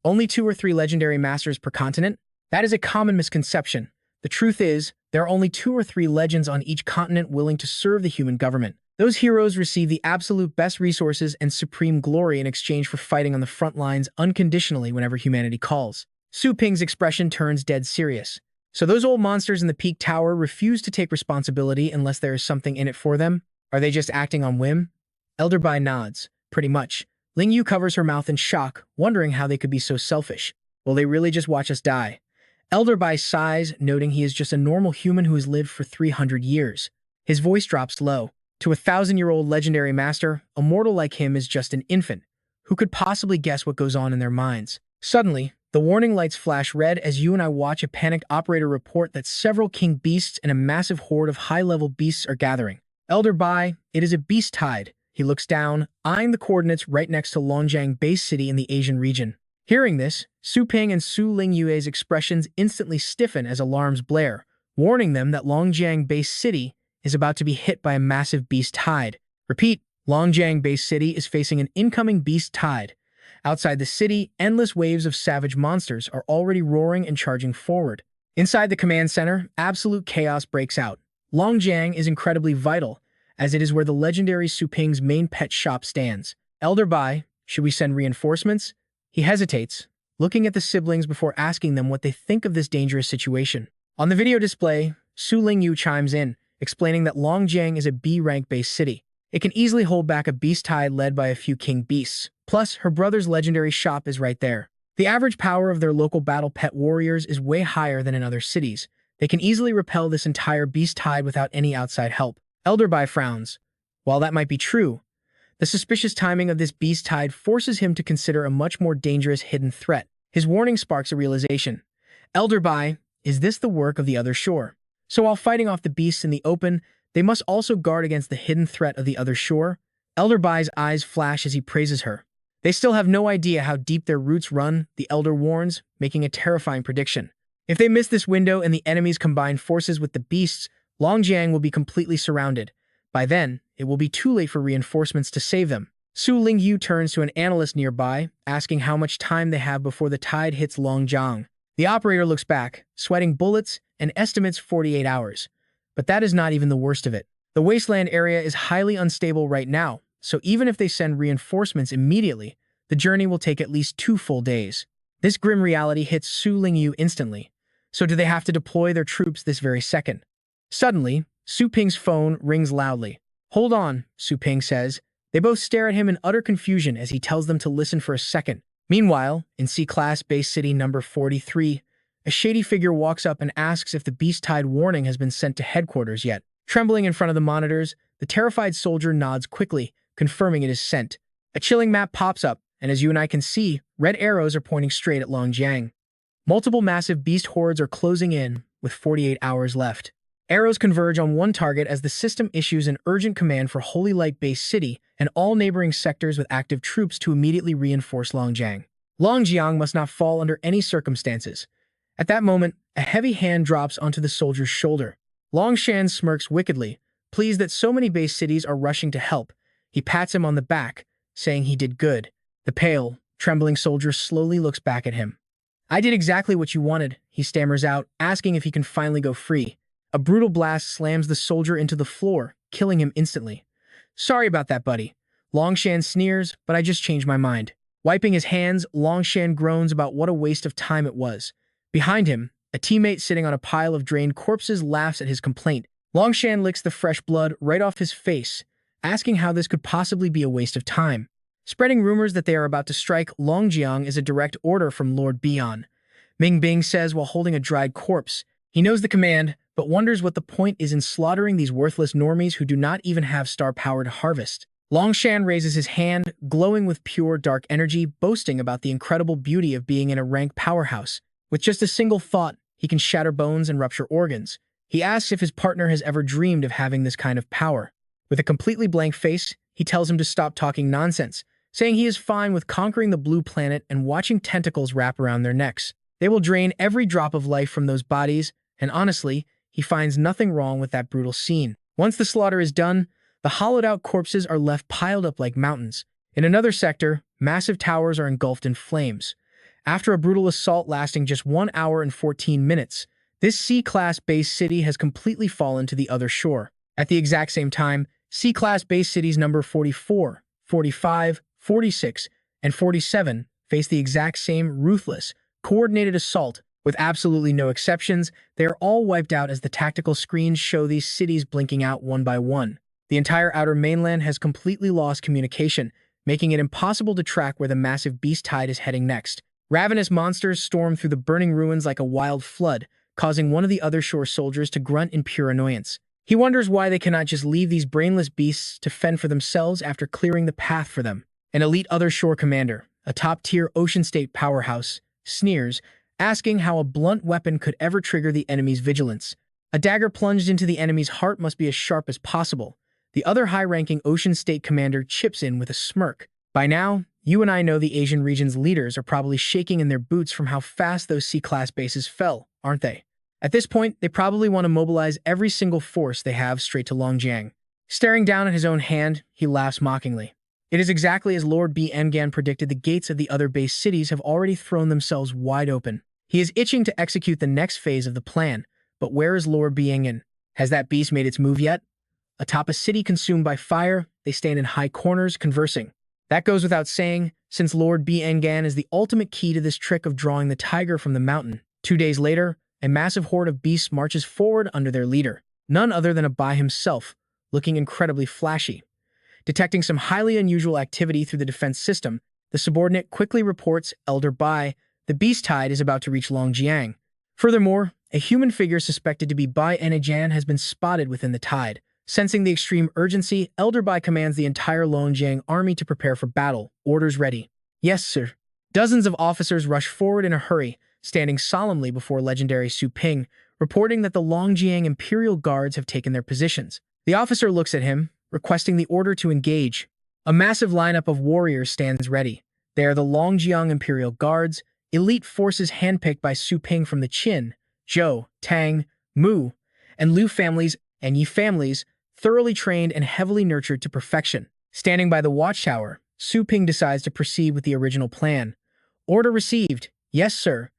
Only 2 or 3 legendary masters per continent? That is a common misconception. The truth is, there are only 2 or 3 legends on each continent willing to serve the human government. Those heroes receive the absolute best resources and supreme glory in exchange for fighting on the front lines unconditionally whenever humanity calls. Su Ping's expression turns dead serious. So those old monsters in the Peak Tower refuse to take responsibility unless there is something in it for them? Are they just acting on whim? Elder Bai nods. Pretty much. Ling Yu covers her mouth in shock, wondering how they could be so selfish. Will they really just watch us die? Elder Bai sighs, noting he is just a normal human who has lived for 300 years. His voice drops low. To a 1,000-year-old legendary master, a mortal like him is just an infant. Who could possibly guess what goes on in their minds? Suddenly, the warning lights flash red as you and I watch a panicked operator report that several king beasts and a massive horde of high-level beasts are gathering. Elder Bai, it is a beast tide. He looks down, eyeing the coordinates right next to Longjiang Base City in the Asian region. Hearing this, Su Ping and Su Ling Yue's expressions instantly stiffen as alarms blare, warning them that Longjiang Base City is about to be hit by a massive beast tide. Repeat, Longjiang Base City is facing an incoming beast tide. Outside the city, endless waves of savage monsters are already roaring and charging forward. Inside the command center, absolute chaos breaks out. Longjiang is incredibly vital, as it is where the legendary Su Ping's main pet shop stands. Elder Bai, should we send reinforcements? He hesitates, looking at the siblings before asking them what they think of this dangerous situation. On the video display, Su Lingyu chimes in, explaining that Longjiang is a B-rank-based city. It can easily hold back a beast tide led by a few king beasts. Plus, her brother's legendary shop is right there. The average power of their local battle pet warriors is way higher than in other cities. They can easily repel this entire beast tide without any outside help. Elder Bai frowns. While that might be true, the suspicious timing of this beast tide forces him to consider a much more dangerous hidden threat. His warning sparks a realization. Elder Bai, is this the work of the other shore? So while fighting off the beasts in the open, they must also guard against the hidden threat of the other shore? Elder Bai's eyes flash as he praises her. They still have no idea how deep their roots run, the Elder warns, making a terrifying prediction. If they miss this window and the enemies combine forces with the beasts, Longjiang will be completely surrounded. By then, it will be too late for reinforcements to save them. Su Lingyu turns to an analyst nearby, asking how much time they have before the tide hits Longjiang. The operator looks back, sweating bullets, and estimates 48 hours. But that is not even the worst of it. The wasteland area is highly unstable right now, so even if they send reinforcements immediately, the journey will take at least 2 full days. This grim reality hits Su Lingyu instantly. So do they have to deploy their troops this very second? Suddenly, Su Ping's phone rings loudly. Hold on, Su Ping says. They both stare at him in utter confusion as he tells them to listen for a second. Meanwhile, in C-Class base city number 43, a shady figure walks up and asks if the beast tide warning has been sent to headquarters yet. Trembling in front of the monitors, the terrified soldier nods quickly, confirming it is sent. A chilling map pops up, and as you and I can see, red arrows are pointing straight at Longjiang. Multiple massive beast hordes are closing in, with 48 hours left. Arrows converge on one target as the system issues an urgent command for Holy Light Base City and all neighboring sectors with active troops to immediately reinforce Longjiang. Longjiang must not fall under any circumstances. At that moment, a heavy hand drops onto the soldier's shoulder. Longshan smirks wickedly, pleased that so many base cities are rushing to help. He pats him on the back, saying he did good. The pale, trembling soldier slowly looks back at him. I did exactly what you wanted, he stammers out, asking if he can finally go free. A brutal blast slams the soldier into the floor, killing him instantly. Sorry about that, buddy. Longshan sneers, but I just changed my mind. Wiping his hands, Longshan groans about what a waste of time it was. Behind him, a teammate sitting on a pile of drained corpses laughs at his complaint. Longshan licks the fresh blood right off his face, asking how this could possibly be a waste of time. Spreading rumors that they are about to strike Longjiang is a direct order from Lord Bian. Ming Bing says while holding a dried corpse. He knows the command, but wonders what the point is in slaughtering these worthless normies who do not even have star power to harvest. Longshan raises his hand, glowing with pure dark energy, boasting about the incredible beauty of being in a rank powerhouse. With just a single thought, he can shatter bones and rupture organs. He asks if his partner has ever dreamed of having this kind of power. With a completely blank face, he tells him to stop talking nonsense, saying he is fine with conquering the blue planet and watching tentacles wrap around their necks. They will drain every drop of life from those bodies, and honestly, he finds nothing wrong with that brutal scene. Once the slaughter is done, the hollowed-out corpses are left piled up like mountains. In another sector, massive towers are engulfed in flames. After a brutal assault lasting just 1 hour and 14 minutes, this C-Class base city has completely fallen to the other shore. At the exact same time, C-Class base cities number 44, 45, 46, and 47 face the exact same ruthless, coordinated assault. With absolutely no exceptions, they are all wiped out as the tactical screens show these cities blinking out one by one. The entire outer mainland has completely lost communication, making it impossible to track where the massive beast tide is heading next. Ravenous monsters storm through the burning ruins like a wild flood, causing one of the other shore soldiers to grunt in pure annoyance. He wonders why they cannot just leave these brainless beasts to fend for themselves after clearing the path for them. An elite other shore commander, a top-tier ocean state powerhouse, sneers, asking how a blunt weapon could ever trigger the enemy's vigilance. A dagger plunged into the enemy's heart must be as sharp as possible. The other high-ranking ocean state commander chips in with a smirk. By now, you and I know the Asian region's leaders are probably shaking in their boots from how fast those C-Class bases fell, aren't they? At this point, they probably want to mobilize every single force they have straight to Longjiang. Staring down at his own hand, he laughs mockingly. It is exactly as Lord B. Engan predicted. The gates of the other base cities have already thrown themselves wide open. He is itching to execute the next phase of the plan, but where is Lord B. Engan? Has that beast made its move yet? Atop a city consumed by fire, they stand in high corners, conversing. That goes without saying, since Lord B. Engan is the ultimate key to this trick of drawing the tiger from the mountain. 2 days later, a massive horde of beasts marches forward under their leader, none other than Abai himself, looking incredibly flashy. Detecting some highly unusual activity through the defense system, the subordinate quickly reports Elder Bai, the beast tide is about to reach Longjiang. Furthermore, a human figure suspected to be Bai Enajan has been spotted within the tide. Sensing the extreme urgency, Elder Bai commands the entire Longjiang army to prepare for battle. Orders ready. Yes, sir. Dozens of officers rush forward in a hurry, standing solemnly before legendary Su Ping, reporting that the Longjiang Imperial Guards have taken their positions. The officer looks at him, requesting the order to engage. A massive lineup of warriors stands ready. They are the Longjiang Imperial Guards, elite forces handpicked by Su Ping from the Qin, Zhou, Tang, Mu, and Liu families and Yi families, thoroughly trained and heavily nurtured to perfection. Standing by the watchtower, Su Ping decides to proceed with the original plan. Order received. Yes, sir.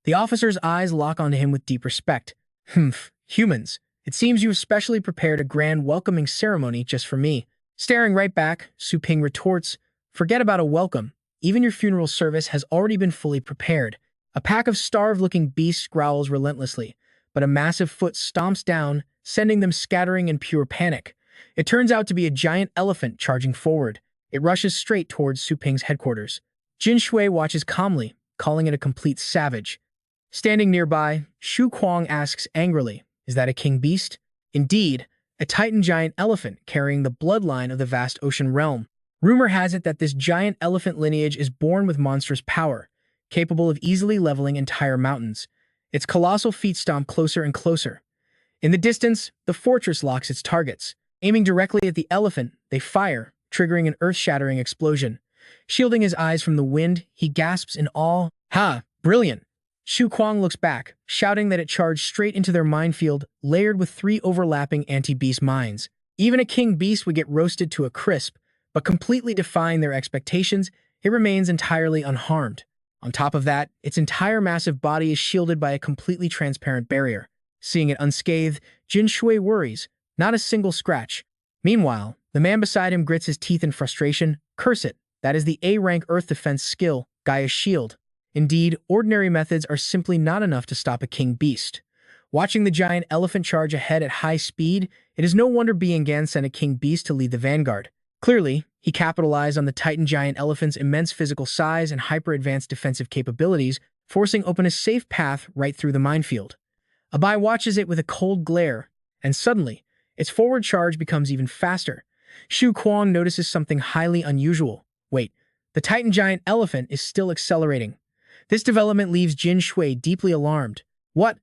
The officer's eyes lock onto him with deep respect. Humph, humans. It seems you have specially prepared a grand welcoming ceremony just for me. Staring right back, Su Ping retorts, forget about a welcome. Even your funeral service has already been fully prepared. A pack of starved-looking beasts growls relentlessly, but a massive foot stomps down, sending them scattering in pure panic. It turns out to be a giant elephant charging forward. It rushes straight towards Su Ping's headquarters. Jin Shui watches calmly, calling it a complete savage. Standing nearby, Shu Kuang asks angrily, is that a king beast? Indeed, a titan giant elephant carrying the bloodline of the vast ocean realm. Rumor has it that this giant elephant lineage is born with monstrous power, capable of easily leveling entire mountains. Its colossal feet stomp closer and closer. In the distance, the fortress locks its targets. Aiming directly at the elephant, they fire, triggering an earth-shattering explosion. Shielding his eyes from the wind, he gasps in awe. Ha! Brilliant! Shu Kuang looks back, shouting that it charged straight into their minefield, layered with 3 overlapping anti-beast mines. Even a king beast would get roasted to a crisp, but completely defying their expectations, it remains entirely unharmed. On top of that, its entire massive body is shielded by a completely transparent barrier. Seeing it unscathed, Jin Shui worries, not a single scratch. Meanwhile, the man beside him grits his teeth in frustration. Curse it, that is the A-rank Earth defense skill, Gaia's Shield. Indeed, ordinary methods are simply not enough to stop a king beast. Watching the giant elephant charge ahead at high speed, it is no wonder Biangan sent a king beast to lead the vanguard. Clearly, he capitalized on the titan giant elephant's immense physical size and hyper-advanced defensive capabilities, forcing open a safe path right through the minefield. Abai watches it with a cold glare, and suddenly, its forward charge becomes even faster. Shu Kuang notices something highly unusual. Wait, the titan giant elephant is still accelerating. This development leaves Jin Shui deeply alarmed. What?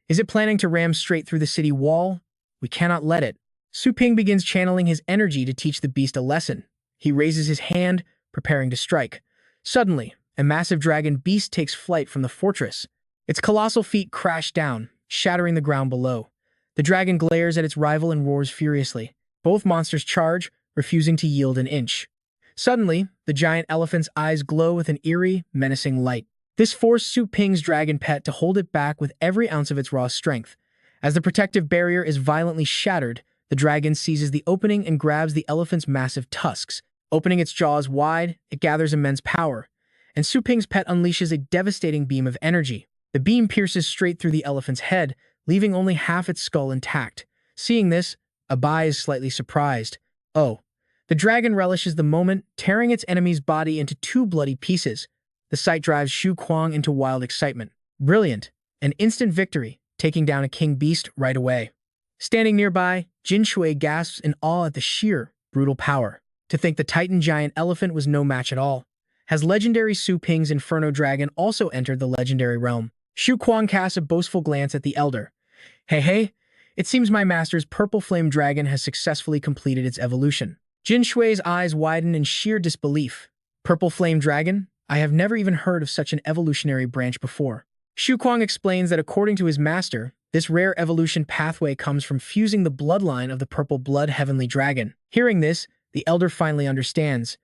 Is it planning to ram straight through the city wall? We cannot let it. Su Ping begins channeling his energy to teach the beast a lesson. He raises his hand, preparing to strike. Suddenly, a massive dragon beast takes flight from the fortress. Its colossal feet crash down, shattering the ground below. The dragon glares at its rival and roars furiously. Both monsters charge, refusing to yield an inch. Suddenly, the giant elephant's eyes glow with an eerie, menacing light. This forced Su Ping's dragon pet to hold it back with every ounce of its raw strength. As the protective barrier is violently shattered, the dragon seizes the opening and grabs the elephant's massive tusks. Opening its jaws wide, it gathers immense power, and Su Ping's pet unleashes a devastating beam of energy. The beam pierces straight through the elephant's head, leaving only half its skull intact. Seeing this, Abai is slightly surprised. Oh. The dragon relishes the moment, tearing its enemy's body into 2 bloody pieces. The sight drives Shu Kuang into wild excitement. Brilliant. An instant victory, taking down a king beast right away. Standing nearby, Jin Shui gasps in awe at the sheer, brutal power. To think the titan giant elephant was no match at all. Has legendary Su Ping's Inferno Dragon also entered the legendary realm? Shu Kuang casts a boastful glance at the elder. Hey, it seems my master's Purple Flame Dragon has successfully completed its evolution. Jin Shui's eyes widen in sheer disbelief. Purple Flame Dragon? I have never even heard of such an evolutionary branch before. Shu Kuang explains that according to his master, this rare evolution pathway comes from fusing the bloodline of the Purple Blood Heavenly Dragon. Hearing this, the elder finally understands.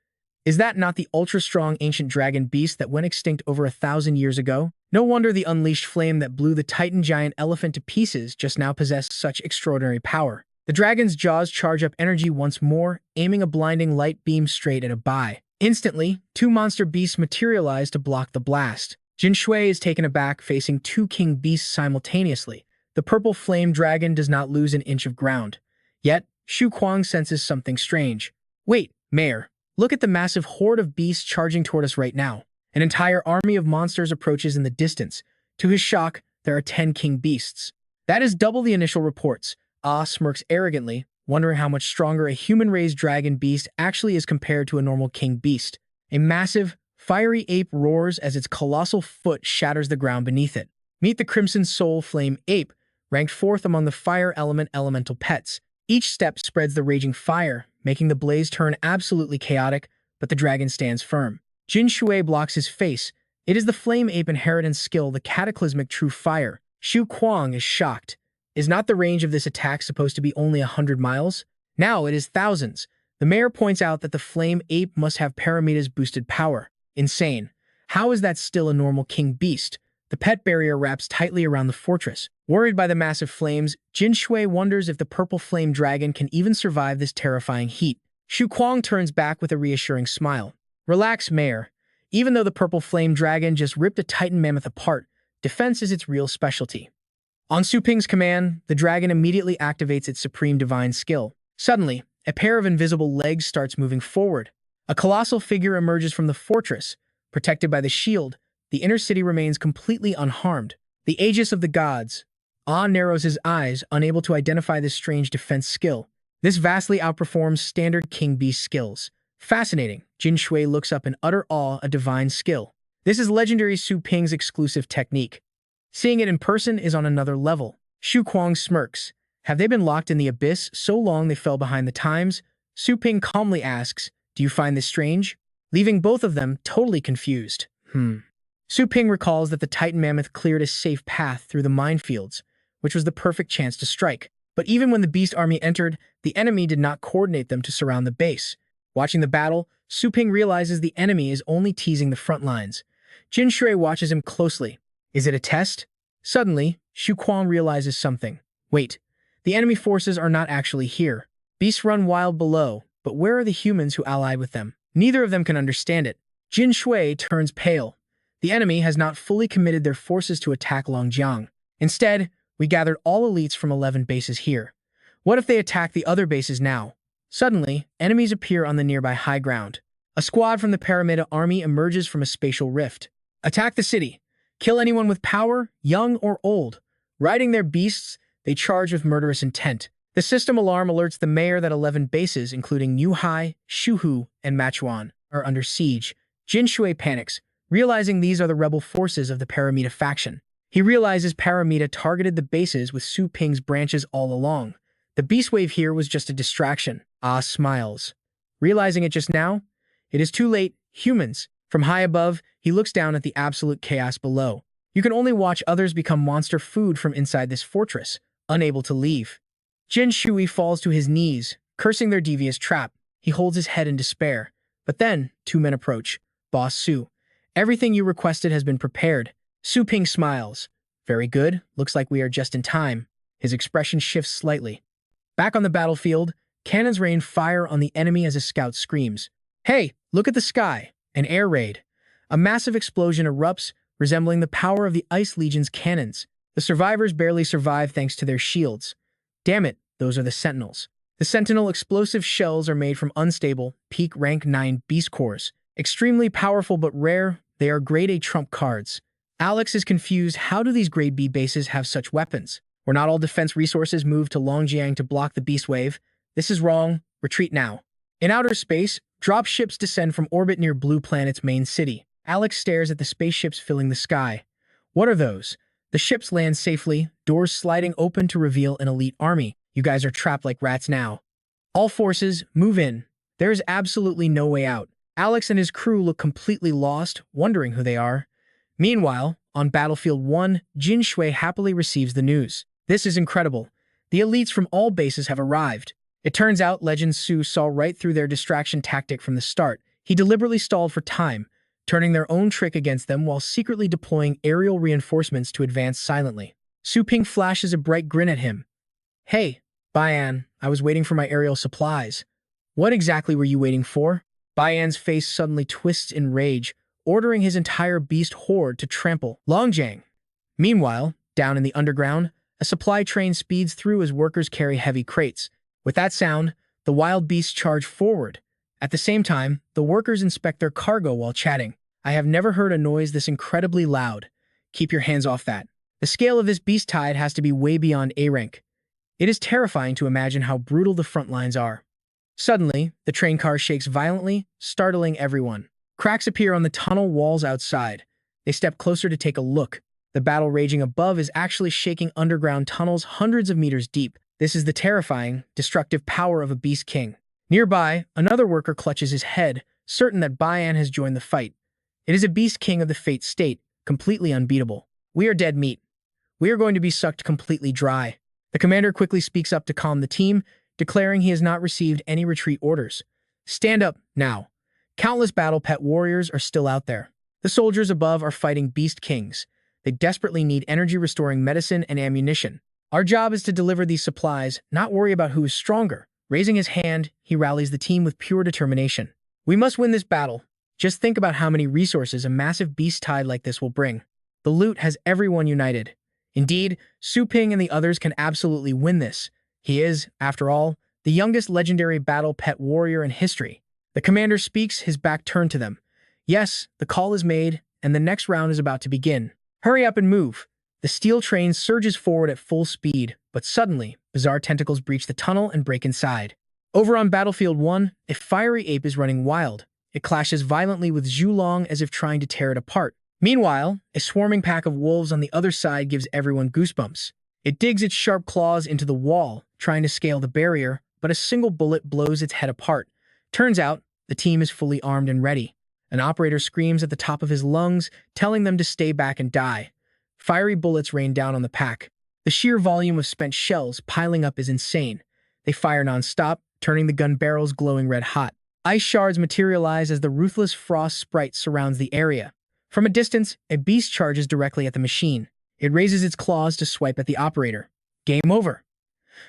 Is that not the ultra-strong ancient dragon beast that went extinct over 1,000 years ago? No wonder the unleashed flame that blew the titan giant elephant to pieces just now possessed such extraordinary power. The dragon's jaws charge up energy once more, aiming a blinding light beam straight at Abai. Instantly, 2 monster beasts materialize to block the blast. Jin Shui is taken aback, facing two king beasts simultaneously. The purple flame dragon does not lose an inch of ground. Yet, Shu Kuang senses something strange. Wait, Mayor, look at the massive horde of beasts charging toward us right now. An entire army of monsters approaches in the distance. To his shock, there are 10 king beasts. That is double the initial reports. Ah smirks arrogantly, wondering how much stronger a human-raised dragon beast actually is compared to a normal king beast. A massive, fiery ape roars as its colossal foot shatters the ground beneath it. Meet the Crimson Soul Flame Ape, ranked 4th among the fire element elemental pets. Each step spreads the raging fire, making the blaze turn absolutely chaotic, but the dragon stands firm. Jin Shui blocks his face. It is the Flame Ape inheritance skill, the cataclysmic true fire. Shu Kuang is shocked. Is not the range of this attack supposed to be only 100 miles? Now it is thousands. The mayor points out that the Flame Ape must have Paramita's boosted power. Insane. How is that still a normal king beast? The pet barrier wraps tightly around the fortress. Worried by the massive flames, Jin Shui wonders if the purple flame dragon can even survive this terrifying heat. Shu Kuang turns back with a reassuring smile. Relax, Mayor. Even though the purple flame dragon just ripped a titan mammoth apart, defense is its real specialty. On Su Ping's command, the dragon immediately activates its supreme divine skill. Suddenly, a pair of invisible legs starts moving forward. A colossal figure emerges from the fortress. Protected by the shield, the inner city remains completely unharmed. The Aegis of the gods. Ah narrows his eyes, unable to identify this strange defense skill. This vastly outperforms standard king beast skills. Fascinating. Jin Shui looks up in utter awe, a divine skill. This is legendary Su Ping's exclusive technique. Seeing it in person is on another level. Shu Kuang smirks. Have they been locked in the abyss so long they fell behind the times? Su Ping calmly asks, do you find this strange? Leaving both of them totally confused. Su Ping recalls that the Titan Mammoth cleared a safe path through the minefields, which was the perfect chance to strike. But even when the beast army entered, the enemy did not coordinate them to surround the base. Watching the battle, Su Ping realizes the enemy is only teasing the front lines. Jin Shui watches him closely. Is it a test? Suddenly, Shu Kuang realizes something. Wait, the enemy forces are not actually here. Beasts run wild below, but where are the humans who allied with them? Neither of them can understand it. Jin Shui turns pale. The enemy has not fully committed their forces to attack Longjiang. Instead, we gathered all elites from 11 bases here. What if they attack the other bases now? Suddenly, enemies appear on the nearby high ground. A squad from the Paramita army emerges from a spatial rift. Attack the city. Kill anyone with power, young or old. Riding their beasts, they charge with murderous intent. The system alarm alerts the mayor that 11 bases, including Yuhai, Shuhu, and Machuan, are under siege. Jin Shui panics, realizing these are the rebel forces of the Paramita faction. He realizes Paramita targeted the bases with Su Ping's branches all along. The beast wave here was just a distraction. Ah smiles. Realizing it just now? It is too late, humans. From high above, he looks down at the absolute chaos below. You can only watch others become monster food from inside this fortress, unable to leave. Jin Shui falls to his knees, cursing their devious trap. He holds his head in despair. But then, two men approach. Boss Su. Everything you requested has been prepared. Su Ping smiles. Very good. Looks like we are just in time. His expression shifts slightly. Back on the battlefield, cannons rain fire on the enemy as a scout screams. Hey, look at the sky. An air raid. A massive explosion erupts, resembling the power of the Ice Legion's cannons. The survivors barely survive thanks to their shields. Damn it, those are the Sentinels. The Sentinel explosive shells are made from unstable, peak rank 9 beast cores. Extremely powerful but rare, they are grade A trump cards. Alex is confused. How do these grade B bases have such weapons? Were not all defense resources moved to Longjiang to block the beast wave? This is wrong. Retreat now. In outer space, drop ships descend from orbit near Blue Planet's main city. Alex stares at the spaceships filling the sky. What are those? The ships land safely, doors sliding open to reveal an elite army. You guys are trapped like rats now. All forces, move in. There is absolutely no way out. Alex and his crew look completely lost, wondering who they are. Meanwhile, on Battlefield 1, Jin Shui happily receives the news. This is incredible. The elites from all bases have arrived. It turns out Legend Su saw right through their distraction tactic from the start. He deliberately stalled for time, turning their own trick against them while secretly deploying aerial reinforcements to advance silently. Su Ping flashes a bright grin at him. Hey, Bayan, I was waiting for my aerial supplies. What exactly were you waiting for? Bayan's face suddenly twists in rage. ordering his entire beast horde to trample Longjiang. Meanwhile, down in the underground, a supply train speeds through as workers carry heavy crates. With that sound, the wild beasts charge forward. At the same time, the workers inspect their cargo while chatting. I have never heard a noise this incredibly loud. Keep your hands off that. The scale of this beast tide has to be way beyond A rank. It is terrifying to imagine how brutal the front lines are. Suddenly, the train car shakes violently, startling everyone. Cracks appear on the tunnel walls outside. They step closer to take a look. The battle raging above is actually shaking underground tunnels hundreds of meters deep. This is the terrifying, destructive power of a beast king. Nearby, another worker clutches his head, certain that Bayan has joined the fight. It is a beast king of the Fate state, completely unbeatable. We are dead meat. We are going to be sucked completely dry. The commander quickly speaks up to calm the team, declaring he has not received any retreat orders. Stand up, now. Countless battle pet warriors are still out there. The soldiers above are fighting beast kings. They desperately need energy-restoring medicine and ammunition. Our job is to deliver these supplies, not worry about who is stronger. Raising his hand, he rallies the team with pure determination. We must win this battle. Just think about how many resources a massive beast tide like this will bring. The loot has everyone united. Indeed, Su Ping and the others can absolutely win this. He is, after all, the youngest legendary battle pet warrior in history. The commander speaks, his back turned to them. Yes, the call is made, and the next round is about to begin. Hurry up and move. The steel train surges forward at full speed, but suddenly, bizarre tentacles breach the tunnel and break inside. Over on Battlefield 1, a fiery ape is running wild. It clashes violently with Zhulong as if trying to tear it apart. Meanwhile, a swarming pack of wolves on the other side gives everyone goosebumps. It digs its sharp claws into the wall, trying to scale the barrier, but a single bullet blows its head apart. Turns out, the team is fully armed and ready. An operator screams at the top of his lungs, telling them to stay back and die. Fiery bullets rain down on the pack. The sheer volume of spent shells piling up is insane. They fire non-stop, turning the gun barrels glowing red hot. Ice shards materialize as the ruthless frost sprite surrounds the area. From a distance, a beast charges directly at the machine. It raises its claws to swipe at the operator. Game over.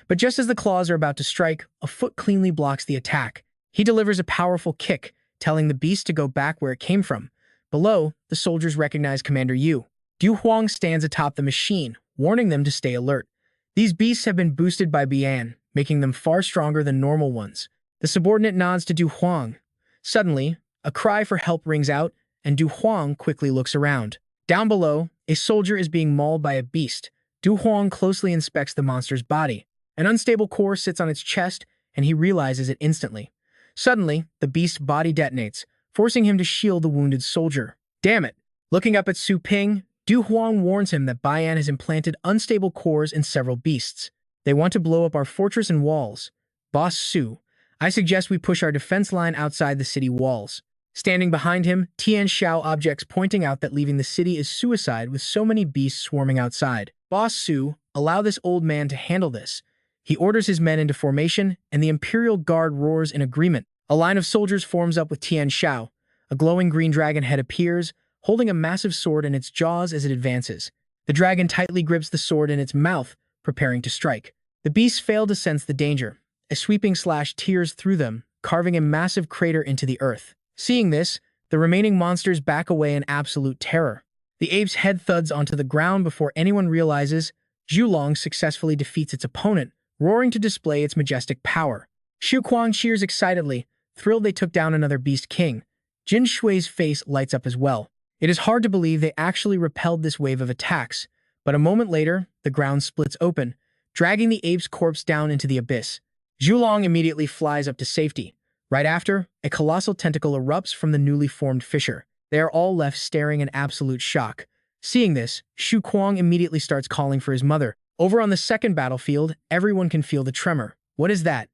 But just as the claws are about to strike, a foot cleanly blocks the attack. He delivers a powerful kick, telling the beast to go back where it came from. Below, the soldiers recognize Commander Yu. Du Huang stands atop the machine, warning them to stay alert. These beasts have been boosted by Bian, making them far stronger than normal ones. The subordinate nods to Du Huang. Suddenly, a cry for help rings out, and Du Huang quickly looks around. Down below, a soldier is being mauled by a beast. Du Huang closely inspects the monster's body. An unstable core sits on its chest, and he realizes it instantly. Suddenly, the beast's body detonates, forcing him to shield the wounded soldier. Damn it! Looking up at Su Ping, Du Huang warns him that Bayan has implanted unstable cores in several beasts. They want to blow up our fortress and walls. Boss Su, I suggest we push our defense line outside the city walls. Standing behind him, Tian Xiao objects, pointing out that leaving the city is suicide with so many beasts swarming outside. Boss Su, allow this old man to handle this. He orders his men into formation, and the Imperial Guard roars in agreement. A line of soldiers forms up with Tian Xiao. A glowing green dragon head appears, holding a massive sword in its jaws as it advances. The dragon tightly grips the sword in its mouth, preparing to strike. The beasts fail to sense the danger. A sweeping slash tears through them, carving a massive crater into the earth. Seeing this, the remaining monsters back away in absolute terror. The ape's head thuds onto the ground before anyone realizes. Zhulong successfully defeats its opponent, roaring to display its majestic power. Xu Kuang cheers excitedly, thrilled they took down another beast king. Jin Shui's face lights up as well. It is hard to believe they actually repelled this wave of attacks, but a moment later, the ground splits open, dragging the ape's corpse down into the abyss. Zhulong immediately flies up to safety. Right after, a colossal tentacle erupts from the newly formed fissure. They are all left staring in absolute shock. Seeing this, Xu Kuang immediately starts calling for his mother. Over on the second battlefield, everyone can feel the tremor. What is that?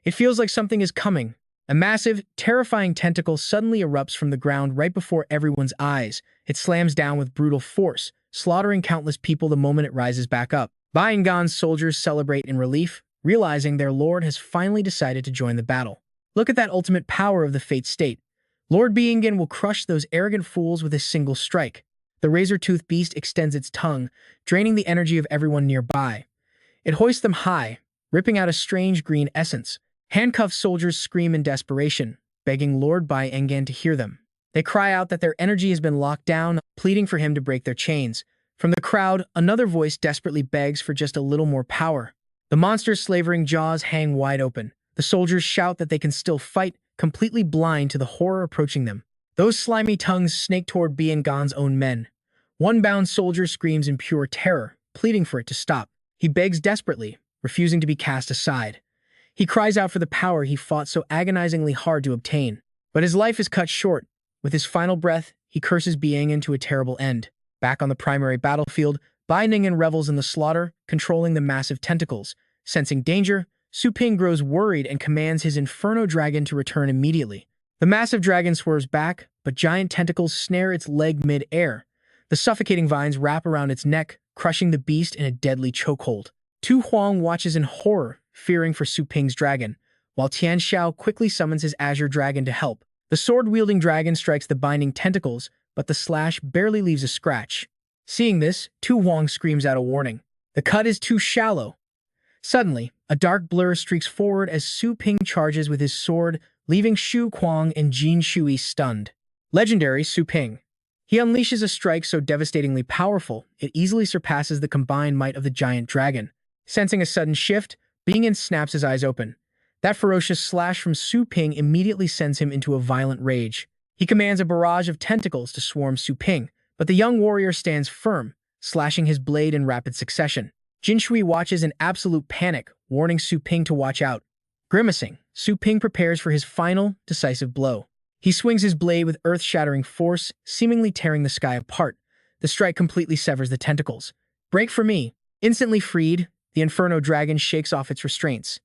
It feels like something is coming. A massive, terrifying tentacle suddenly erupts from the ground right before everyone's eyes. It slams down with brutal force, slaughtering countless people the moment it rises back up. Bayangan's soldiers celebrate in relief, realizing their lord has finally decided to join the battle. Look at that ultimate power of the Fate state. Lord Biangan will crush those arrogant fools with a single strike. The razor-toothed beast extends its tongue, draining the energy of everyone nearby. It hoists them high, ripping out a strange green essence. Handcuffed soldiers scream in desperation, begging Lord Biangan to hear them. They cry out that their energy has been locked down, pleading for him to break their chains. From the crowd, another voice desperately begs for just a little more power. The monster's slavering jaws hang wide open. The soldiers shout that they can still fight, completely blind to the horror approaching them. Those slimy tongues snake toward Biangan's own men. One bound soldier screams in pure terror, pleading for it to stop. He begs desperately, refusing to be cast aside. He cries out for the power he fought so agonizingly hard to obtain. But his life is cut short. With his final breath, he curses Biangan to a terrible end. Back on the primary battlefield, Biangan revels in the slaughter, controlling the massive tentacles. Sensing danger, Su Ping grows worried and commands his Inferno Dragon to return immediately. The massive dragon swerves back, but giant tentacles snare its leg mid-air. The suffocating vines wrap around its neck, crushing the beast in a deadly chokehold. Tu Huang watches in horror, fearing for Su Ping's dragon, while Tian Xiao quickly summons his Azure Dragon to help. The sword-wielding dragon strikes the binding tentacles, but the slash barely leaves a scratch. Seeing this, Tu Huang screams out a warning. The cut is too shallow. Suddenly, a dark blur streaks forward as Su Ping charges with his sword, leaving Xu Kuang and Jin Shui stunned. Legendary Su Ping. He unleashes a strike so devastatingly powerful, it easily surpasses the combined might of the giant dragon. Sensing a sudden shift, Biangan snaps his eyes open. That ferocious slash from Su Ping immediately sends him into a violent rage. He commands a barrage of tentacles to swarm Su Ping, but the young warrior stands firm, slashing his blade in rapid succession. Jin Shui watches in absolute panic, warning Su Ping to watch out. Grimacing, Su Ping prepares for his final, decisive blow. He swings his blade with earth-shattering force, seemingly tearing the sky apart. The strike completely severs the tentacles. Break for me. Instantly freed, the Inferno Dragon shakes off its restraints.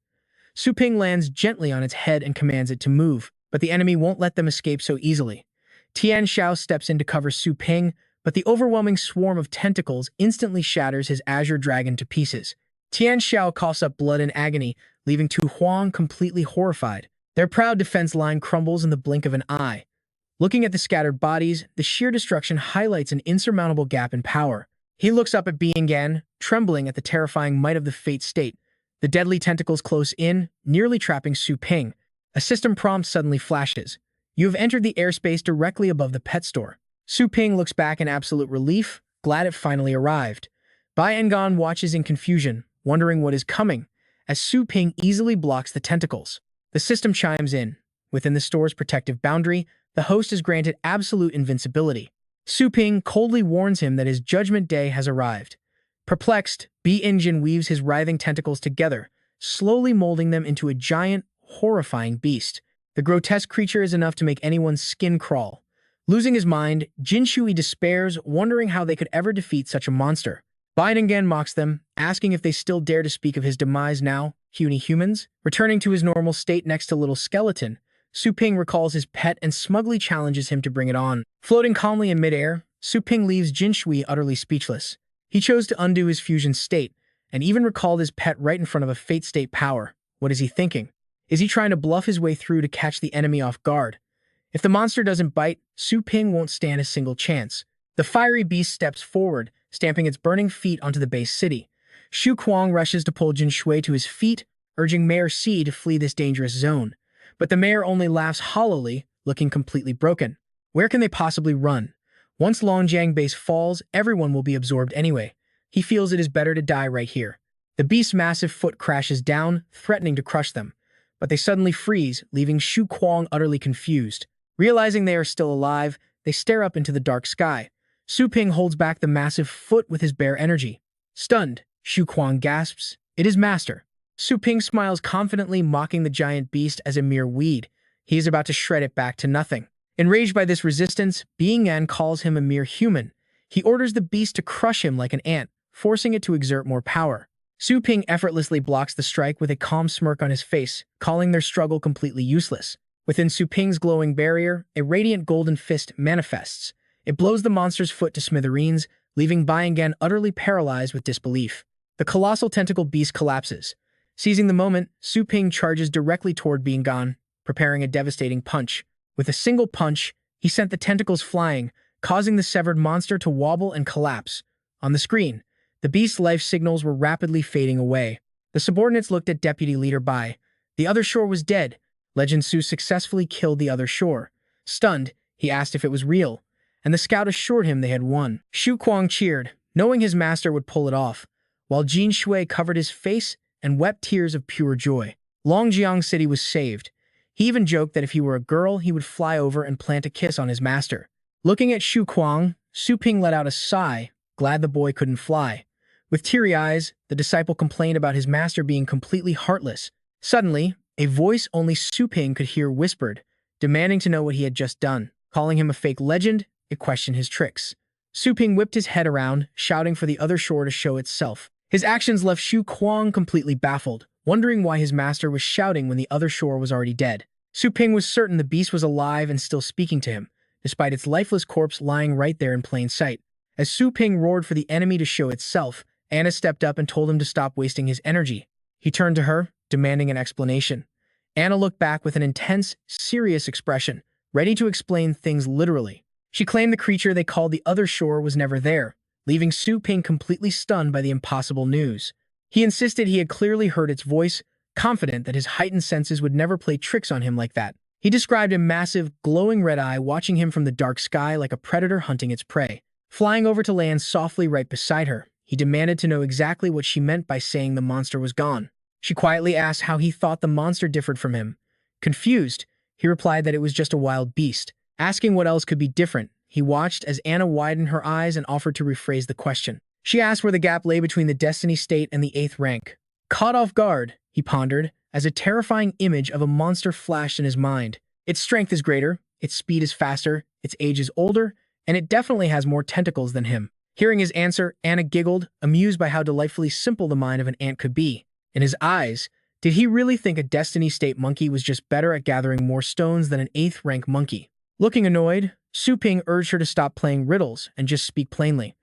Su Ping lands gently on its head and commands it to move, but the enemy won't let them escape so easily. Tian Xiao steps in to cover Su Ping, but the overwhelming swarm of tentacles instantly shatters his Azure Dragon to pieces. Tian Xiao coughs up blood in agony, leaving Tu Huang completely horrified. Their proud defense line crumbles in the blink of an eye. Looking at the scattered bodies, the sheer destruction highlights an insurmountable gap in power. He looks up at Biangan, trembling at the terrifying might of the Fate State. The deadly tentacles close in, nearly trapping Su Ping. A system prompt suddenly flashes. You have entered the airspace directly above the pet store. Su Ping looks back in absolute relief, glad it finally arrived. Biangan watches in confusion, wondering what is coming, as Su Ping easily blocks the tentacles. The system chimes in. Within the store's protective boundary, the host is granted absolute invincibility. Su Ping coldly warns him that his judgment day has arrived. Perplexed, Biangan weaves his writhing tentacles together, slowly molding them into a giant, horrifying beast. The grotesque creature is enough to make anyone's skin crawl. Losing his mind, Jin Shui despairs, wondering how they could ever defeat such a monster. Biangan mocks them, asking if they still dare to speak of his demise now, puny humans. Returning to his normal state next to Little Skeleton, Su Ping recalls his pet and smugly challenges him to bring it on. Floating calmly in midair, Su Ping leaves Jin Shui utterly speechless. He chose to undo his fusion state, and even recalled his pet right in front of a Fate State power. What is he thinking? Is he trying to bluff his way through to catch the enemy off guard? If the monster doesn't bite, Su Ping won't stand a single chance. The fiery beast steps forward, stamping its burning feet onto the base city. Xu Kuang rushes to pull Jin Shui to his feet, urging Mayor Si to flee this dangerous zone. But the mayor only laughs hollowly, looking completely broken. Where can they possibly run? Once Longjiang base falls, everyone will be absorbed anyway. He feels it is better to die right here. The beast's massive foot crashes down, threatening to crush them. But they suddenly freeze, leaving Xu Kuang utterly confused. Realizing they are still alive, they stare up into the dark sky. Su Ping holds back the massive foot with his bare energy. Stunned, Xu Kuang gasps, "It is master." Su Ping smiles confidently, mocking the giant beast as a mere weed. He is about to shred it back to nothing. Enraged by this resistance, Biangan calls him a mere human. He orders the beast to crush him like an ant, forcing it to exert more power. Su Ping effortlessly blocks the strike with a calm smirk on his face, calling their struggle completely useless. Within Su Ping's glowing barrier, a radiant golden fist manifests. It blows the monster's foot to smithereens, leaving Biangan utterly paralyzed with disbelief. The colossal tentacle beast collapses. Seizing the moment, Su Ping charges directly toward Biangan, preparing a devastating punch. With a single punch, he sent the tentacles flying, causing the severed monster to wobble and collapse. On the screen, the beast's life signals were rapidly fading away. The subordinates looked at Deputy Leader Bai. The other shore was dead. Legend Su successfully killed the other shore. Stunned, He asked if it was real, and the scout assured him they had won. Shu Kuang cheered, knowing his master would pull it off, while Jin Shui covered his face and wept tears of pure joy. Longjiang City was saved. He even joked that if he were a girl, he would fly over and plant a kiss on his master. Looking at Shu Kuang, Su Ping let out a sigh, glad the boy couldn't fly. With teary eyes, the disciple complained about his master being completely heartless. Suddenly, a voice only Su Ping could hear whispered, demanding to know what he had just done. Calling him a fake legend, it questioned his tricks. Su Ping whipped his head around, shouting for the other shore to show itself. His actions left Shu Kuang completely baffled, wondering why his master was shouting when the other shore was already dead. Su Ping was certain the beast was alive and still speaking to him, despite its lifeless corpse lying right there in plain sight. As Su Ping roared for the enemy to show itself, Anna stepped up and told him to stop wasting his energy. He turned to her, demanding an explanation. Anna looked back with an intense, serious expression, ready to explain things literally. She claimed the creature they called the other shore was never there, leaving Su Ping completely stunned by the impossible news. He insisted he had clearly heard its voice, confident that his heightened senses would never play tricks on him like that. He described a massive, glowing red eye watching him from the dark sky like a predator hunting its prey. Flying over to land softly right beside her, he demanded to know exactly what she meant by saying the monster was gone. She quietly asked how he thought the monster differed from him. Confused, he replied that it was just a wild beast. Asking what else could be different, he watched as Anna widened her eyes and offered to rephrase the question. She asked where the gap lay between the Destiny State and the 8th rank. Caught off guard, he pondered, as a terrifying image of a monster flashed in his mind. Its strength is greater, its speed is faster, its age is older, and it definitely has more tentacles than him. Hearing his answer, Anna giggled, amused by how delightfully simple the mind of an ant could be. In his eyes, did he really think a Destiny State monkey was just better at gathering more stones than an 8th rank monkey? Looking annoyed, Su Ping urged her to stop playing riddles and just speak plainly.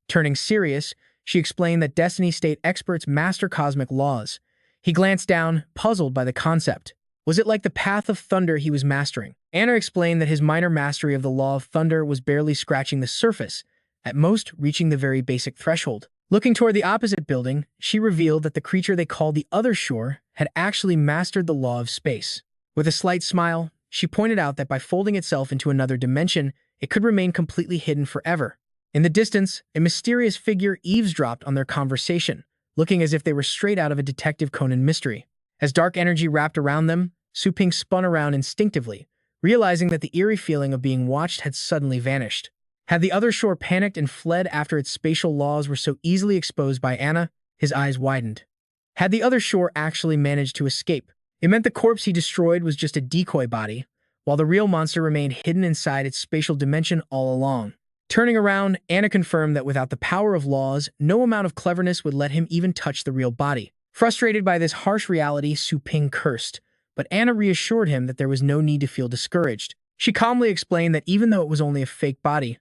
Turning serious, she explained that Destiny State experts master cosmic laws. He glanced down, puzzled by the concept. Was it like the path of thunder he was mastering? Anna explained that his minor mastery of the law of thunder was barely scratching the surface, at most reaching the very basic threshold. Looking toward the opposite building, she revealed that the creature they called the other shore had actually mastered the law of space. With a slight smile, she pointed out that by folding itself into another dimension, it could remain completely hidden forever. In the distance, a mysterious figure eavesdropped on their conversation, looking as if they were straight out of a Detective Conan mystery. As dark energy wrapped around them, Su Ping spun around instinctively, realizing that the eerie feeling of being watched had suddenly vanished. Had the other shore panicked and fled after its spatial laws were so easily exposed by Anna, his eyes widened. Had the other shore actually managed to escape, it meant the corpse he destroyed was just a decoy body, while the real monster remained hidden inside its spatial dimension all along. Turning around, Anna confirmed that without the power of laws, no amount of cleverness would let him even touch the real body. Frustrated by this harsh reality, Su Ping cursed, but Anna reassured him that there was no need to feel discouraged. She calmly explained that even though it was only a fake body,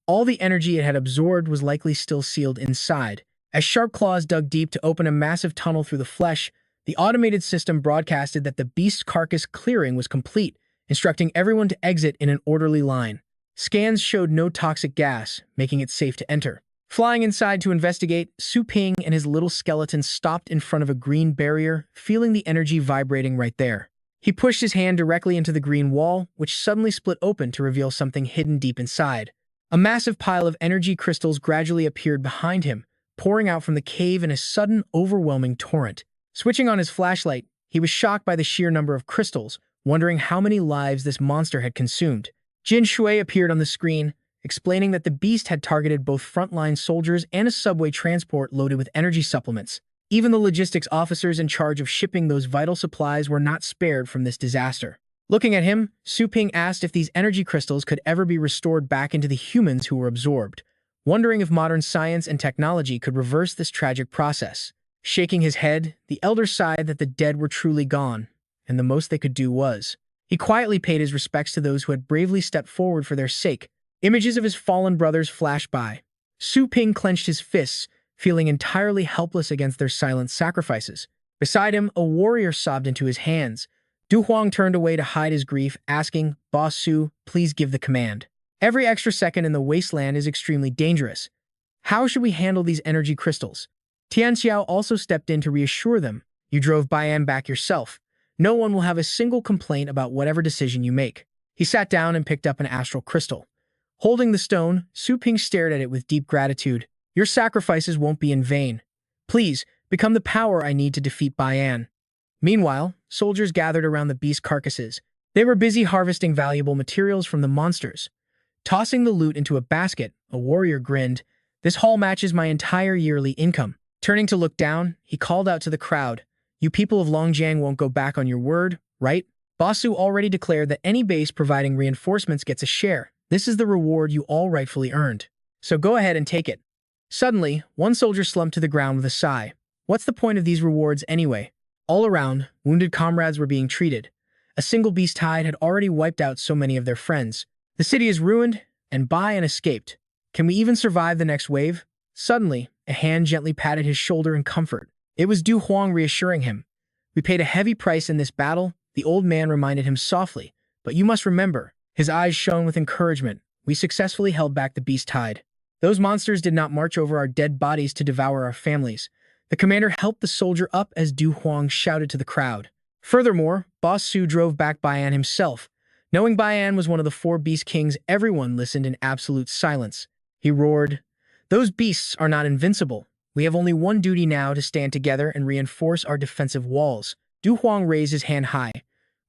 all the energy it had absorbed was likely still sealed inside. As sharp claws dug deep to open a massive tunnel through the flesh, the automated system broadcasted that the beast's carcass clearing was complete, instructing everyone to exit in an orderly line. Scans showed no toxic gas, making it safe to enter. Flying inside to investigate, Su Ping and his little skeleton stopped in front of a green barrier, feeling the energy vibrating right there. He pushed his hand directly into the green wall, which suddenly split open to reveal something hidden deep inside. A massive pile of energy crystals gradually appeared behind him, pouring out from the cave in a sudden, overwhelming torrent. Switching on his flashlight, he was shocked by the sheer number of crystals, wondering how many lives this monster had consumed. Jin Shui appeared on the screen, explaining that the beast had targeted both frontline soldiers and a subway transport loaded with energy supplements. Even the logistics officers in charge of shipping those vital supplies were not spared from this disaster. Looking at him, Su Ping asked if these energy crystals could ever be restored back into the humans who were absorbed, wondering if modern science and technology could reverse this tragic process. Shaking his head, the elder sighed that the dead were truly gone, and the most they could do was. He quietly paid his respects to those who had bravely stepped forward for their sake. Images of his fallen brothers flashed by. Su Ping clenched his fists, feeling entirely helpless against their silent sacrifices. Beside him, a warrior sobbed into his hands. Du Huang turned away to hide his grief, asking, "Boss Su, please give the command. Every extra second in the wasteland is extremely dangerous. How should we handle these energy crystals?" Tian Xiao also stepped in to reassure them. "You drove Bayan back yourself. No one will have a single complaint about whatever decision you make." He sat down and picked up an astral crystal. Holding the stone, Su Ping stared at it with deep gratitude. Your sacrifices won't be in vain. Please, become the power I need to defeat Bayan. Meanwhile, soldiers gathered around the beast carcasses. They were busy harvesting valuable materials from the monsters. Tossing the loot into a basket, a warrior grinned. This haul matches my entire yearly income. Turning to look down, he called out to the crowd. You people of Longjiang won't go back on your word, right? Boss Su already declared that any base providing reinforcements gets a share. This is the reward you all rightfully earned. So go ahead and take it. Suddenly, one soldier slumped to the ground with a sigh. What's the point of these rewards anyway? All around, wounded comrades were being treated. A single beast tide had already wiped out so many of their friends. The city is ruined, and Bayan escaped. Can we even survive the next wave? Suddenly, a hand gently patted his shoulder in comfort. It was Du Huang reassuring him. We paid a heavy price in this battle, the old man reminded him softly. But you must remember. His eyes shone with encouragement. We successfully held back the beast tide. Those monsters did not march over our dead bodies to devour our families. The commander helped the soldier up as Du Huang shouted to the crowd. Furthermore, Boss Su drove back Bayan himself. Knowing Bayan was one of the 4 beast kings, everyone listened in absolute silence. He roared, Those beasts are not invincible. We have only one duty now to stand together and reinforce our defensive walls. Du Huang raised his hand high.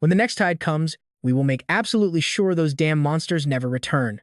When the next tide comes, we will make absolutely sure those damn monsters never return.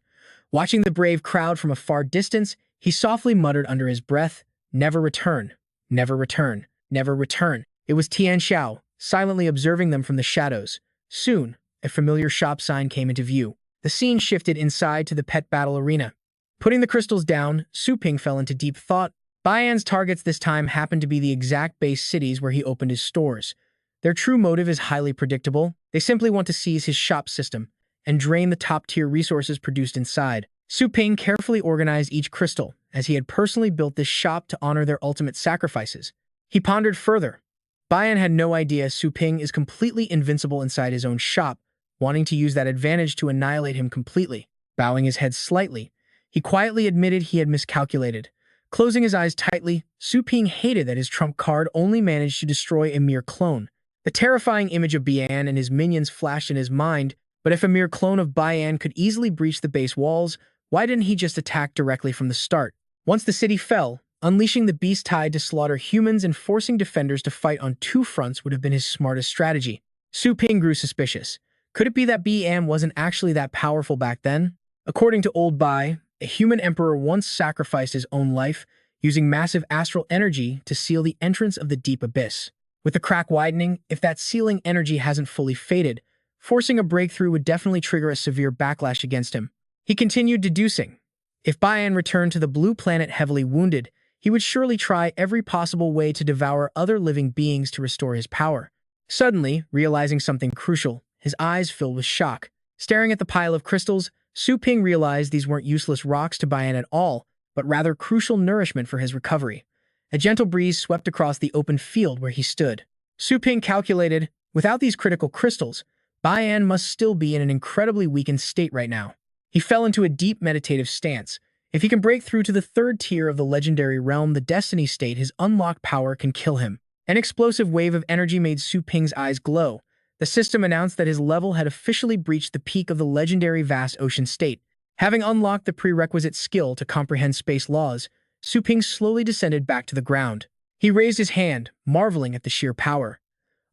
Watching the brave crowd from a far distance, he softly muttered under his breath, Never return, never return, never return. It was Tian Xiao, silently observing them from the shadows. Soon, a familiar shop sign came into view. The scene shifted inside to the pet battle arena. Putting the crystals down, Su Ping fell into deep thought. Bayan's targets this time happened to be the exact base cities where he opened his stores. Their true motive is highly predictable. They simply want to seize his shop system and drain the top-tier resources produced inside. Su Ping carefully organized each crystal, as he had personally built this shop to honor their ultimate sacrifices. He pondered further. Bayan had no idea Su Ping is completely invincible inside his own shop, wanting to use that advantage to annihilate him completely. Bowing his head slightly, he quietly admitted he had miscalculated. Closing his eyes tightly, Su Ping hated that his trump card only managed to destroy a mere clone. The terrifying image of Bayan and his minions flashed in his mind, but if a mere clone of Bayan could easily breach the base walls, why didn't he just attack directly from the start? Once the city fell, unleashing the beast tide to slaughter humans and forcing defenders to fight on 2 fronts would have been his smartest strategy. Su Ping grew suspicious. Could it be that Bayan wasn't actually that powerful back then? According to Old Bai, a human emperor once sacrificed his own life, using massive astral energy to seal the entrance of the deep abyss. With the crack widening, if that sealing energy hasn't fully faded, forcing a breakthrough would definitely trigger a severe backlash against him. He continued deducing. If Bayan returned to the blue planet heavily wounded, he would surely try every possible way to devour other living beings to restore his power. Suddenly, realizing something crucial, his eyes filled with shock. Staring at the pile of crystals, Su Ping realized these weren't useless rocks to Bayan at all, but rather crucial nourishment for his recovery. A gentle breeze swept across the open field where he stood. Su Ping calculated, without these critical crystals, Bayan must still be in an incredibly weakened state right now. He fell into a deep meditative stance. If he can break through to the 3rd tier of the legendary realm, the destiny state, his unlocked power can kill him. An explosive wave of energy made Su Ping's eyes glow. The system announced that his level had officially breached the peak of the legendary vast ocean state. Having unlocked the prerequisite skill to comprehend space laws, Su Ping slowly descended back to the ground. He raised his hand, marveling at the sheer power.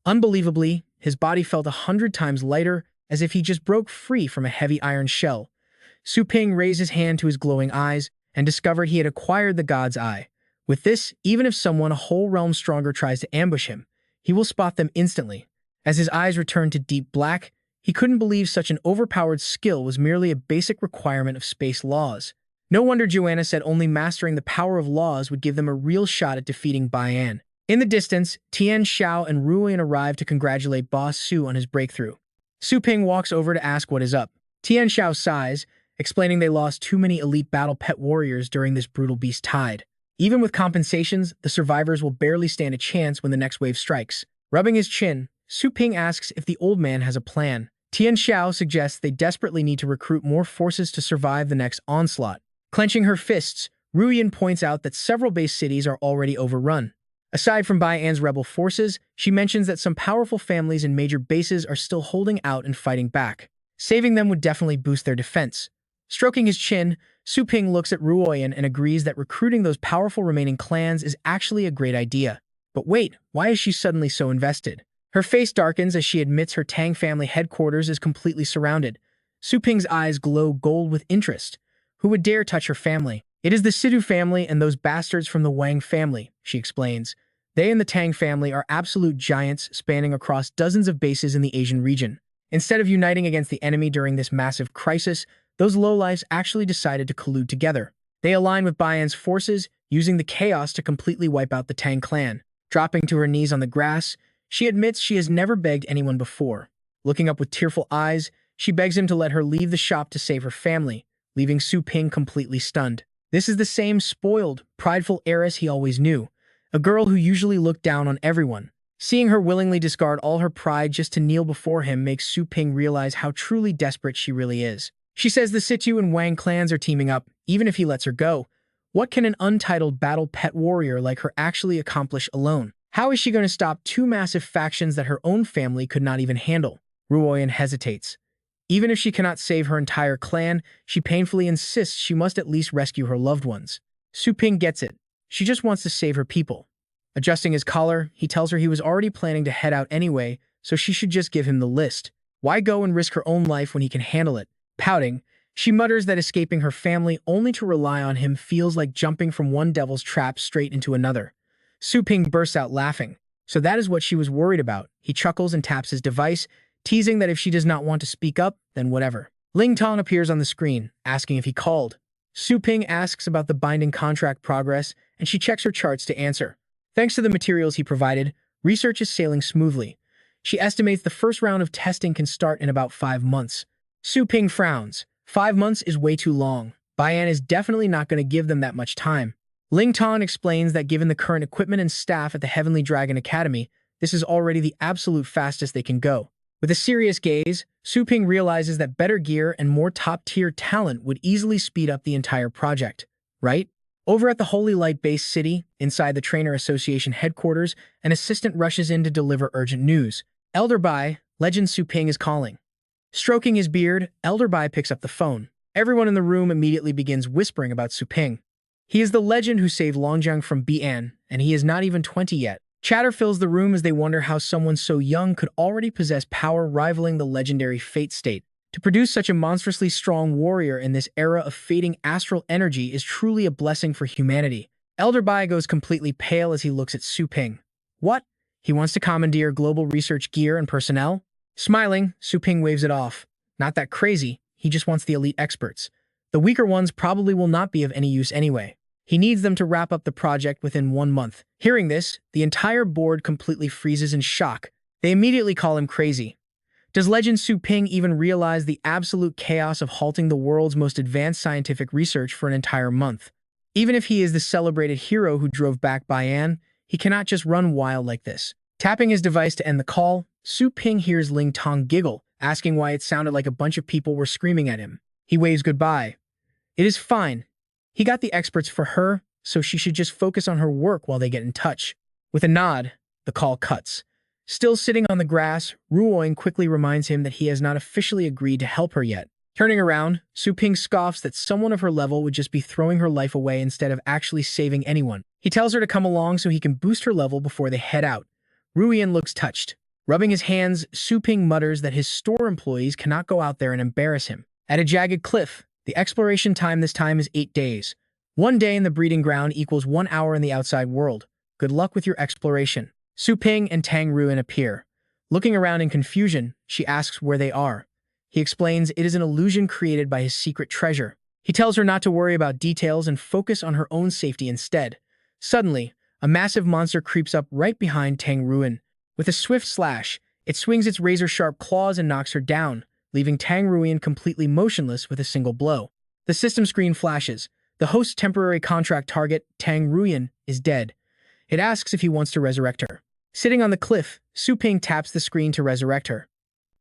Unbelievably, his body felt 100 times lighter, as if he just broke free from a heavy iron shell. Su Ping raised his hand to his glowing eyes and discovered he had acquired the God's Eye. With this, even if someone a whole realm stronger tries to ambush him, he will spot them instantly. As his eyes returned to deep black, he couldn't believe such an overpowered skill was merely a basic requirement of space laws. No wonder Joanna said only mastering the power of laws would give them a real shot at defeating Bayan. In the distance, Tian Xiao and Ruyan arrived to congratulate Boss Su on his breakthrough. Su Ping walks over to ask what is up. Tian Xiao sighs, explaining they lost too many elite battle pet warriors during this brutal beast tide. Even with compensations, the survivors will barely stand a chance when the next wave strikes. Rubbing his chin, Su Ping asks if the old man has a plan. Tian Xiao suggests they desperately need to recruit more forces to survive the next onslaught. Clenching her fists, Ruyan points out that several base cities are already overrun. Aside from Bayan's rebel forces, she mentions that some powerful families and major bases are still holding out and fighting back. Saving them would definitely boost their defense. Stroking his chin, Su Ping looks at Ruoyan and agrees that recruiting those powerful remaining clans is actually a great idea. But wait, why is she suddenly so invested? Her face darkens as she admits her Tang family headquarters is completely surrounded. Su Ping's eyes glow gold with interest. Who would dare touch her family? It is the Sidu family and those bastards from the Wang family, she explains. They and the Tang family are absolute giants spanning across dozens of bases in the Asian region. Instead of uniting against the enemy during this massive crisis, those lowlifes actually decided to collude together. They align with Baiyan's forces, using the chaos to completely wipe out the Tang clan. Dropping to her knees on the grass, she admits she has never begged anyone before. Looking up with tearful eyes, she begs him to let her leave the shop to save her family, leaving Su Ping completely stunned. This is the same spoiled, prideful heiress he always knew, a girl who usually looked down on everyone. Seeing her willingly discard all her pride just to kneel before him makes Su Ping realize how truly desperate she really is. She says the Situ and Wang clans are teaming up, even if he lets her go. What can an untitled battle pet warrior like her actually accomplish alone? How is she going to stop two massive factions that her own family could not even handle? Ruoyan hesitates. Even if she cannot save her entire clan, she painfully insists she must at least rescue her loved ones. Su Ping gets it. She just wants to save her people. Adjusting his collar, he tells her he was already planning to head out anyway, so she should just give him the list. Why go and risk her own life when he can handle it? Pouting, she mutters that escaping her family only to rely on him feels like jumping from one devil's trap straight into another. Su Ping bursts out laughing. So that is what she was worried about. He chuckles and taps his device, teasing that if she does not want to speak up, then whatever. Ling Tong appears on the screen, asking if he called. Su Ping asks about the binding contract progress, and she checks her charts to answer. Thanks to the materials he provided, research is sailing smoothly. She estimates the first round of testing can start in about 5 months. Su Ping frowns. 5 months is way too long. Baiyan is definitely not going to give them that much time. Ling Tong explains that given the current equipment and staff at the Heavenly Dragon Academy, this is already the absolute fastest they can go. With a serious gaze, Su Ping realizes that better gear and more top-tier talent would easily speed up the entire project, right? Over at the Holy Light Base City, inside the Trainer Association headquarters, an assistant rushes in to deliver urgent news. Elder Bai, Legend Su Ping is calling. Stroking his beard, Elder Bai picks up the phone. Everyone in the room immediately begins whispering about Su Ping. He is the legend who saved Longjiang from Bian, and he is not even 20 yet. Chatter fills the room as they wonder how someone so young could already possess power rivaling the legendary Fate State. To produce such a monstrously strong warrior in this era of fading astral energy is truly a blessing for humanity. Elder Bai goes completely pale as he looks at Su Ping. What? He wants to commandeer global research gear and personnel? Smiling, Su Ping waves it off. Not that crazy, he just wants the elite experts. The weaker ones probably will not be of any use anyway. He needs them to wrap up the project within 1 month. Hearing this, the entire board completely freezes in shock. They immediately call him crazy. Does Legend Su Ping even realize the absolute chaos of halting the world's most advanced scientific research for an entire month? Even if he is the celebrated hero who drove back Baiyan, he cannot just run wild like this. Tapping his device to end the call, Su Ping hears Ling Tong giggle, asking why it sounded like a bunch of people were screaming at him. He waves goodbye. It is fine. He got the experts for her, so she should just focus on her work while they get in touch. With a nod, the call cuts. Still sitting on the grass, Ruoyan quickly reminds him that he has not officially agreed to help her yet. Turning around, Su Ping scoffs that someone of her level would just be throwing her life away instead of actually saving anyone. He tells her to come along so he can boost her level before they head out. Ruoyan looks touched. Rubbing his hands, Su Ping mutters that his store employees cannot go out there and embarrass him. At a jagged cliff, the exploration time this time is 8 days. 1 day in the breeding ground equals 1 hour in the outside world. Good luck with your exploration. Su Ping and Tang Ruin appear. Looking around in confusion, she asks where they are. He explains it is an illusion created by his secret treasure. He tells her not to worry about details and focus on her own safety instead. Suddenly, a massive monster creeps up right behind Tang Ruin. With a swift slash, it swings its razor-sharp claws and knocks her down, leaving Tang Ruin completely motionless with a single blow. The system screen flashes. The host's temporary contract target, Tang Ruin, is dead. It asks if he wants to resurrect her. Sitting on the cliff, Su Ping taps the screen to resurrect her.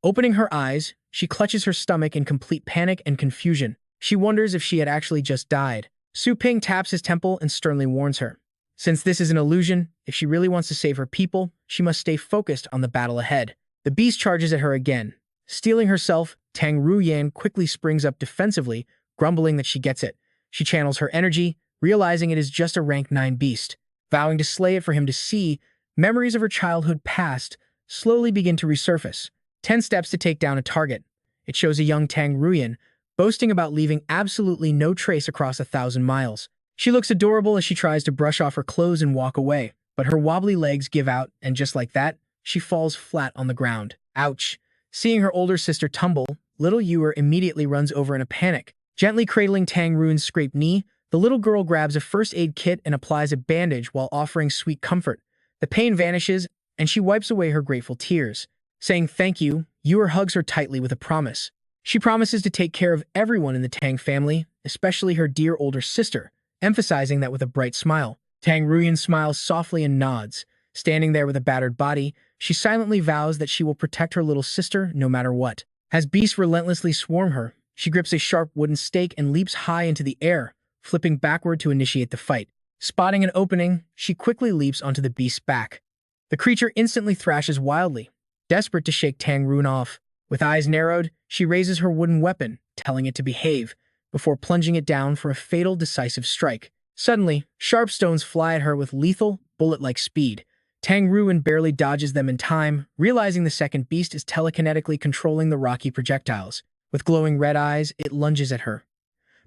Opening her eyes, she clutches her stomach in complete panic and confusion. She wonders if she had actually just died. Su Ping taps his temple and sternly warns her. Since this is an illusion, if she really wants to save her people, she must stay focused on the battle ahead. The beast charges at her again. Steeling herself, Tang Ruyan quickly springs up defensively, grumbling that she gets it. She channels her energy, realizing it is just a rank 9 beast. Vowing to slay it for him to see, memories of her childhood past slowly begin to resurface. 10 steps to take down a target. It shows a young Tang Ruyan boasting about leaving absolutely no trace across 1,000 miles. She looks adorable as she tries to brush off her clothes and walk away, but her wobbly legs give out, and just like that, she falls flat on the ground. Ouch! Seeing her older sister tumble, little Ewer immediately runs over in a panic. Gently cradling Tang Ruyan's scraped knee, the little girl grabs a first aid kit and applies a bandage while offering sweet comfort. The pain vanishes, and she wipes away her grateful tears. Saying thank you, Ewer hugs her tightly with a promise. She promises to take care of everyone in the Tang family, especially her dear older sister, emphasizing that with a bright smile. Tang Ruyan smiles softly and nods. Standing there with a battered body, she silently vows that she will protect her little sister no matter what. As beasts relentlessly swarm her, she grips a sharp wooden stake and leaps high into the air, flipping backward to initiate the fight. Spotting an opening, she quickly leaps onto the beast's back. The creature instantly thrashes wildly, desperate to shake Tang Ruyan off. With eyes narrowed, she raises her wooden weapon, telling it to behave, before plunging it down for a fatal, decisive strike. Suddenly, sharp stones fly at her with lethal, bullet-like speed. Tang Ruyan barely dodges them in time, realizing the second beast is telekinetically controlling the rocky projectiles. With glowing red eyes, it lunges at her.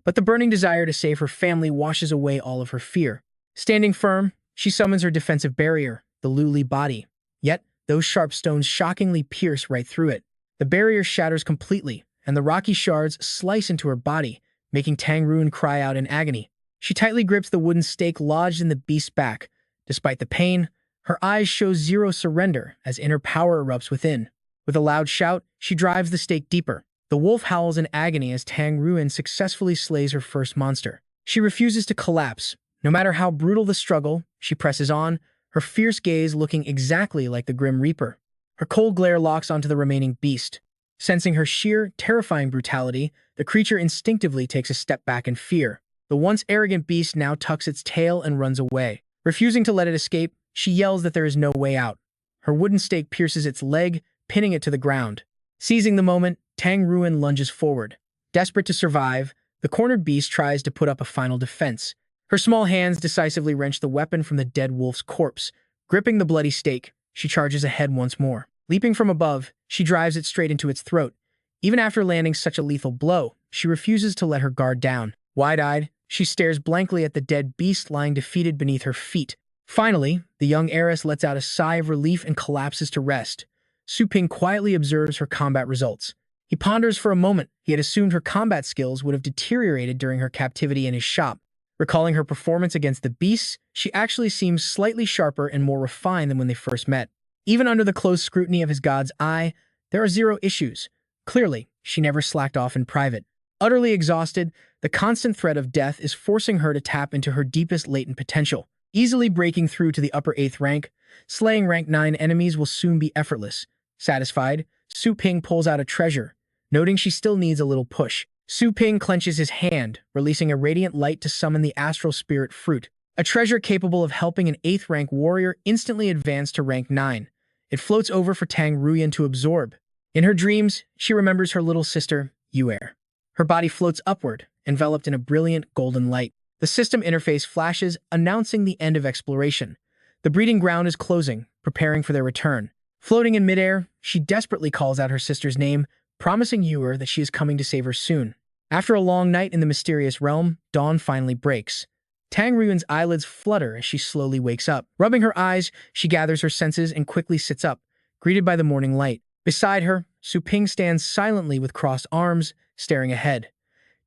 But the burning desire to save her family washes away all of her fear. Standing firm, she summons her defensive barrier, the Luli body. Yet, those sharp stones shockingly pierce right through it. The barrier shatters completely, and the rocky shards slice into her body, making Tang Ruyan cry out in agony. She tightly grips the wooden stake lodged in the beast's back. Despite the pain, her eyes show zero surrender as inner power erupts within. With a loud shout, she drives the stake deeper. The wolf howls in agony as Tang Ruyan successfully slays her first monster. She refuses to collapse. No matter how brutal the struggle, she presses on, her fierce gaze looking exactly like the Grim Reaper. Her cold glare locks onto the remaining beast. Sensing her sheer, terrifying brutality, the creature instinctively takes a step back in fear. The once arrogant beast now tucks its tail and runs away. Refusing to let it escape, she yells that there is no way out. Her wooden stake pierces its leg, pinning it to the ground. Seizing the moment, Tang Ruyan lunges forward. Desperate to survive, the cornered beast tries to put up a final defense. Her small hands decisively wrench the weapon from the dead wolf's corpse. Gripping the bloody stake, she charges ahead once more. Leaping from above, she drives it straight into its throat. Even after landing such a lethal blow, she refuses to let her guard down. Wide-eyed, she stares blankly at the dead beast lying defeated beneath her feet. Finally, the young heiress lets out a sigh of relief and collapses to rest. Su Ping quietly observes her combat results. He ponders for a moment. He had assumed her combat skills would have deteriorated during her captivity in his shop. Recalling her performance against the beasts, she actually seems slightly sharper and more refined than when they first met. Even under the close scrutiny of his god's eye, there are zero issues. Clearly, she never slacked off in private. Utterly exhausted, the constant threat of death is forcing her to tap into her deepest latent potential. Easily breaking through to the upper 8th rank, slaying rank 9 enemies will soon be effortless. Satisfied, Su Ping pulls out a treasure, noting she still needs a little push. Su Ping clenches his hand, releasing a radiant light to summon the astral spirit fruit, a treasure capable of helping an 8th rank warrior instantly advance to rank 9. It floats over for Tang Ruyan to absorb. In her dreams, she remembers her little sister, Yuer. Her body floats upward, enveloped in a brilliant golden light. The system interface flashes, announcing the end of exploration. The breeding ground is closing, preparing for their return. Floating in midair, she desperately calls out her sister's name, promising Ewer that she is coming to save her soon. After a long night in the mysterious realm, dawn finally breaks. Tang Ruyan's eyelids flutter as she slowly wakes up. Rubbing her eyes, she gathers her senses and quickly sits up, greeted by the morning light. Beside her, Su Ping stands silently with crossed arms, staring ahead.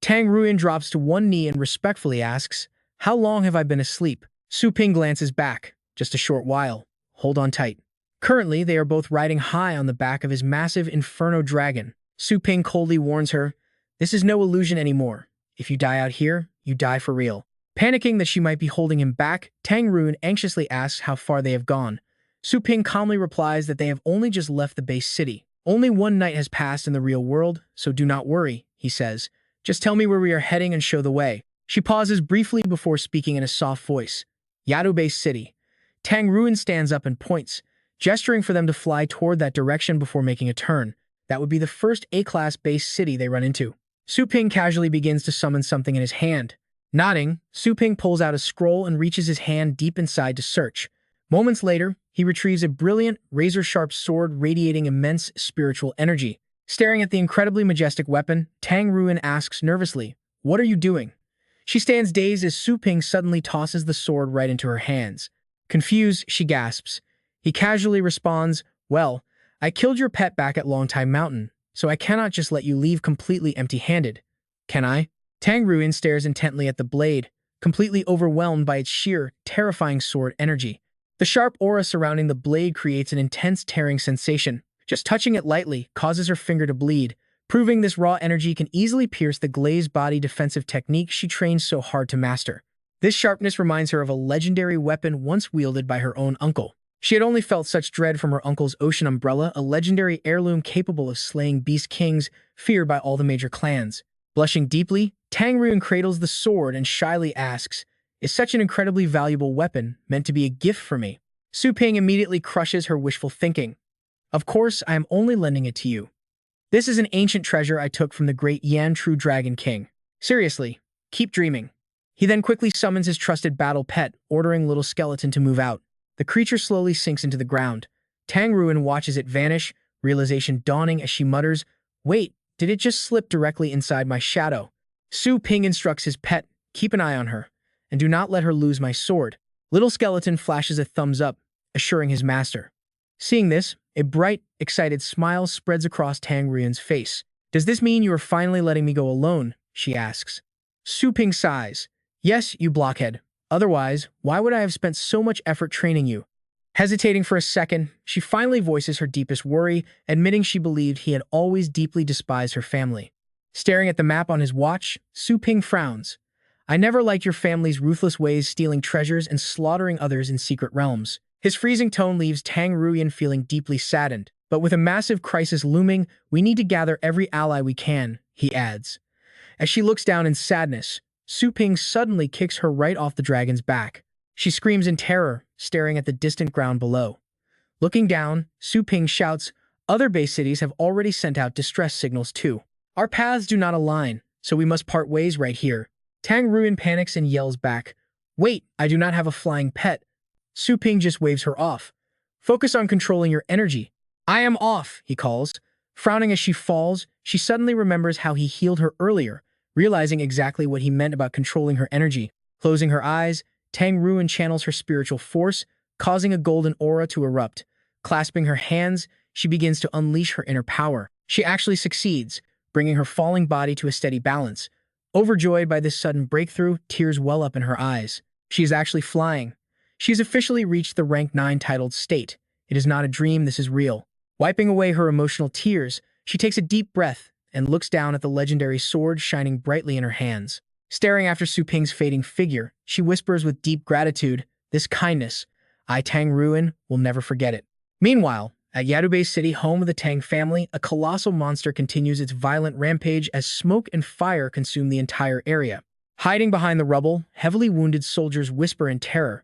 Tang Ruyan drops to one knee and respectfully asks, "How long have I been asleep?" Su Ping glances back. "Just a short while. Hold on tight." Currently, they are both riding high on the back of his massive inferno dragon. Su Ping coldly warns her, "This is no illusion anymore. If you die out here, you die for real." Panicking that she might be holding him back, Tang Ruyan anxiously asks how far they have gone. Su Ping calmly replies that they have only just left the base city. "Only one night has passed in the real world, so do not worry," he says. "Just tell me where we are heading and show the way." She pauses briefly before speaking in a soft voice. "Yadu Base City." Tang Ruyan stands up and points, gesturing for them to fly toward that direction before making a turn. That would be the first A-class base city they run into. Su Ping casually begins to summon something in his hand. Nodding, Su Ping pulls out a scroll and reaches his hand deep inside to search. Moments later, he retrieves a brilliant, razor-sharp sword radiating immense spiritual energy. Staring at the incredibly majestic weapon, Tang Ruin asks nervously, "What are you doing?" She stands dazed as Su Ping suddenly tosses the sword right into her hands. Confused, she gasps. He casually responds, "Well, I killed your pet back at Longtime Mountain, so I cannot just let you leave completely empty-handed. Can I?" Tang Ruin stares intently at the blade, completely overwhelmed by its sheer, terrifying sword energy. The sharp aura surrounding the blade creates an intense tearing sensation. Just touching it lightly causes her finger to bleed, proving this raw energy can easily pierce the glazed body defensive technique she trained so hard to master. This sharpness reminds her of a legendary weapon once wielded by her own uncle. She had only felt such dread from her uncle's ocean umbrella, a legendary heirloom capable of slaying beast kings, feared by all the major clans. Blushing deeply, Tang Ruin cradles the sword and shyly asks, "Is such an incredibly valuable weapon meant to be a gift for me?" Su Ping immediately crushes her wishful thinking. "Of course, I am only lending it to you. This is an ancient treasure I took from the great Yan True Dragon King. Seriously, keep dreaming." He then quickly summons his trusted battle pet, ordering Little Skeleton to move out. The creature slowly sinks into the ground. Tang Ruin watches it vanish, realization dawning as she mutters, "Wait, did it just slip directly inside my shadow?" Su Ping instructs his pet, "Keep an eye on her, and do not let her lose my sword." Little Skeleton flashes a thumbs up, assuring his master. Seeing this, a bright, excited smile spreads across Tang Ruin's face. "Does this mean you are finally letting me go alone?" she asks. Su Ping sighs. "Yes, you blockhead. Otherwise, why would I have spent so much effort training you?" Hesitating for a second, she finally voices her deepest worry, admitting she believed he had always deeply despised her family. Staring at the map on his watch, Su Ping frowns. "I never liked your family's ruthless ways, stealing treasures and slaughtering others in secret realms." His freezing tone leaves Tang Ruin feeling deeply saddened. "But with a massive crisis looming, we need to gather every ally we can," he adds. As she looks down in sadness, Su Ping suddenly kicks her right off the dragon's back. She screams in terror, staring at the distant ground below. Looking down, Su Ping shouts, "Other base cities have already sent out distress signals too. Our paths do not align, so we must part ways right here." Tang Ruin panics and yells back, "Wait, I do not have a flying pet." Su Ping just waves her off. "Focus on controlling your energy." "I am off," he calls. Frowning as she falls, she suddenly remembers how he healed her earlier, realizing exactly what he meant about controlling her energy. Closing her eyes, Tang Ruin channels her spiritual force, causing a golden aura to erupt. Clasping her hands, she begins to unleash her inner power. She actually succeeds, bringing her falling body to a steady balance. Overjoyed by this sudden breakthrough, tears well up in her eyes. She is actually flying. She has officially reached the rank 9 titled state. It is not a dream, this is real. Wiping away her emotional tears, she takes a deep breath and looks down at the legendary sword shining brightly in her hands. Staring after Su Ping's fading figure, she whispers with deep gratitude, "This kindness, I, Tang Ruin, will never forget it." Meanwhile, at Yadube City, home of the Tang family, a colossal monster continues its violent rampage as smoke and fire consume the entire area. Hiding behind the rubble, heavily wounded soldiers whisper in terror.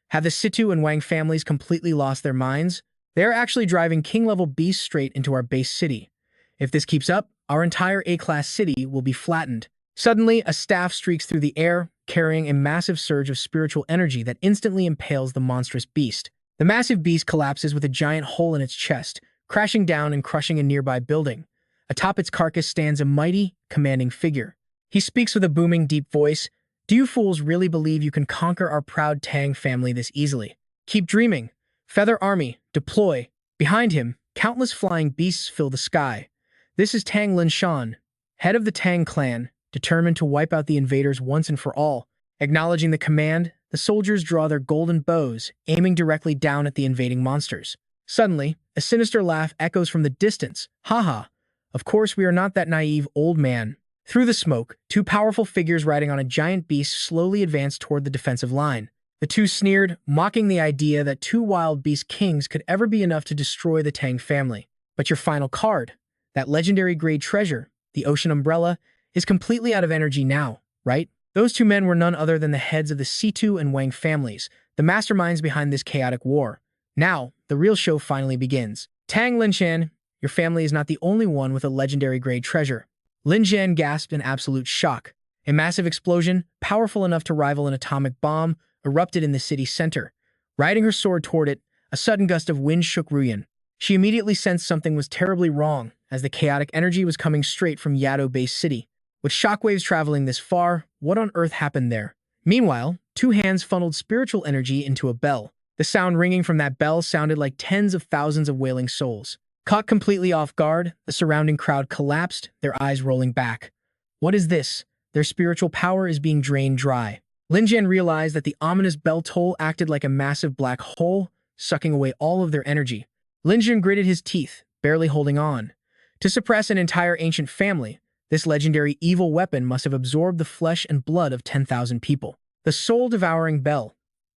Have the Situ and Wang families completely lost their minds? They are actually driving king-level beasts straight into our base city. If this keeps up, our entire A-class city will be flattened. Suddenly, a staff streaks through the air, carrying a massive surge of spiritual energy that instantly impales the monstrous beast. The massive beast collapses with a giant hole in its chest, crashing down and crushing a nearby building. Atop its carcass stands a mighty, commanding figure. He speaks with a booming, deep voice. "Do you fools really believe you can conquer our proud Tang family this easily? Keep dreaming. Feather Army, deploy." Behind him, countless flying beasts fill the sky. This is Tang Linshan, head of the Tang clan, determined to wipe out the invaders once and for all. Acknowledging the command, the soldiers draw their golden bows, aiming directly down at the invading monsters. Suddenly, a sinister laugh echoes from the distance. "Haha, of course we are not that naive, old man." Through the smoke, two powerful figures riding on a giant beast slowly advance toward the defensive line. The two sneered, mocking the idea that two wild beast kings could ever be enough to destroy the Tang family. But your final card, that legendary grade treasure, the Ocean Umbrella, is completely out of energy now, right? Those two men were none other than the heads of the Situ and Wang families, the masterminds behind this chaotic war. Now, the real show finally begins. "Tang Linshan, your family is not the only one with a legendary-grade treasure. Lin Jian gasped in absolute shock. A massive explosion, powerful enough to rival an atomic bomb, erupted in the city's center. Riding her sword toward it, a sudden gust of wind shook Ruyan. She immediately sensed something was terribly wrong, as the chaotic energy was coming straight from Yado-based city. With shockwaves traveling this far, what on earth happened there? Meanwhile, two hands funneled spiritual energy into a bell. The sound ringing from that bell sounded like tens of thousands of wailing souls. Caught completely off guard, the surrounding crowd collapsed, their eyes rolling back. What is this? Their spiritual power is being drained dry. Lin Jian realized that the ominous bell toll acted like a massive black hole, sucking away all of their energy. Lin Jian gritted his teeth, barely holding on. To suppress an entire ancient family, this legendary evil weapon must have absorbed the flesh and blood of 10,000 people. The soul-devouring bell.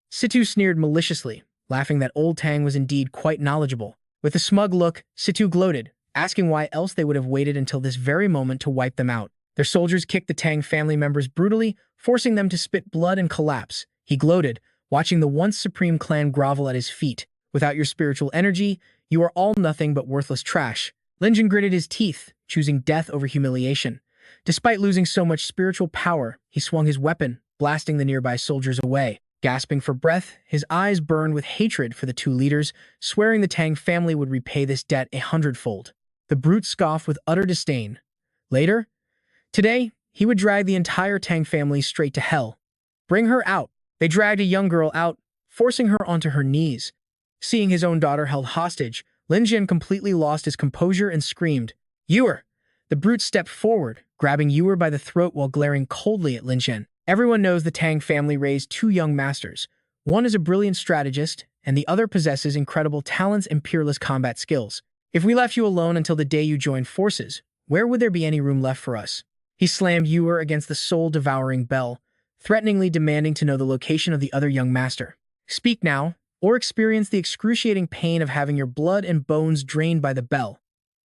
Situ sneered maliciously, laughing that old Tang was indeed quite knowledgeable. With a smug look, Situ gloated, asking why else they would have waited until this very moment to wipe them out. Their soldiers kicked the Tang family members brutally, forcing them to spit blood and collapse. He gloated, watching the once supreme clan grovel at his feet. Without your spiritual energy, you are all nothing but worthless trash. Lin Jian gritted his teeth, choosing death over humiliation. Despite losing so much spiritual power, he swung his weapon, blasting the nearby soldiers away. Gasping for breath, his eyes burned with hatred for the two leaders, swearing the Tang family would repay this debt 100-fold. The brute scoffed with utter disdain. Today, he would drag the entire Tang family straight to hell. Bring her out. They dragged a young girl out, forcing her onto her knees. Seeing his own daughter held hostage, Lin Jian completely lost his composure and screamed, "Yuer!" The brute stepped forward, grabbing Yuer by the throat while glaring coldly at Lin Jian. Everyone knows the Tang family raised two young masters. One is a brilliant strategist, and the other possesses incredible talents and peerless combat skills. If we left you alone until the day you joined forces, where would there be any room left for us? He slammed Yuer against the soul-devouring bell, threateningly demanding to know the location of the other young master. Speak now, or experience the excruciating pain of having your blood and bones drained by the bell.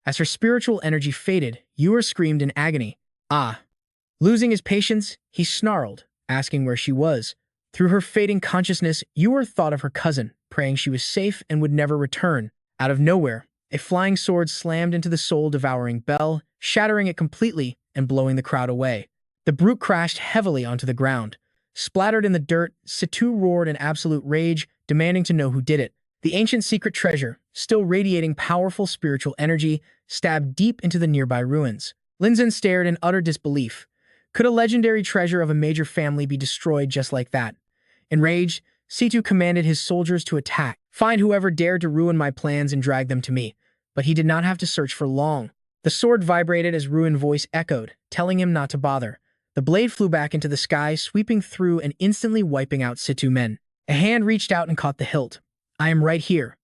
As her spiritual energy faded, Yuer screamed in agony. Ah! Losing his patience, he snarled, asking where she was. Through her fading consciousness, Yuer thought of her cousin, praying she was safe and would never return. Out of nowhere, a flying sword slammed into the soul-devouring bell, shattering it completely and blowing the crowd away. The brute crashed heavily onto the ground. Splattered in the dirt, Situ roared in absolute rage, demanding to know who did it. The ancient secret treasure, still radiating powerful spiritual energy, stabbed deep into the nearby ruins. Lin Jian stared in utter disbelief. Could a legendary treasure of a major family be destroyed just like that? Enraged, Situ commanded his soldiers to attack. Find whoever dared to ruin my plans and drag them to me. But he did not have to search for long. The sword vibrated as Ruin's voice echoed, telling him not to bother. The blade flew back into the sky, sweeping through and instantly wiping out Situ men. A hand reached out and caught the hilt. I am right here.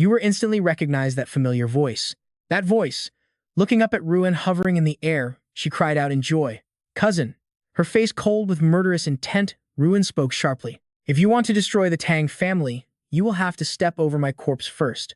Yuer instantly recognized that familiar voice. That voice. Looking up at Ruin hovering in the air, she cried out in joy. Cousin. Her face cold with murderous intent, Ruin spoke sharply. If you want to destroy the Tang family, you will have to step over my corpse first.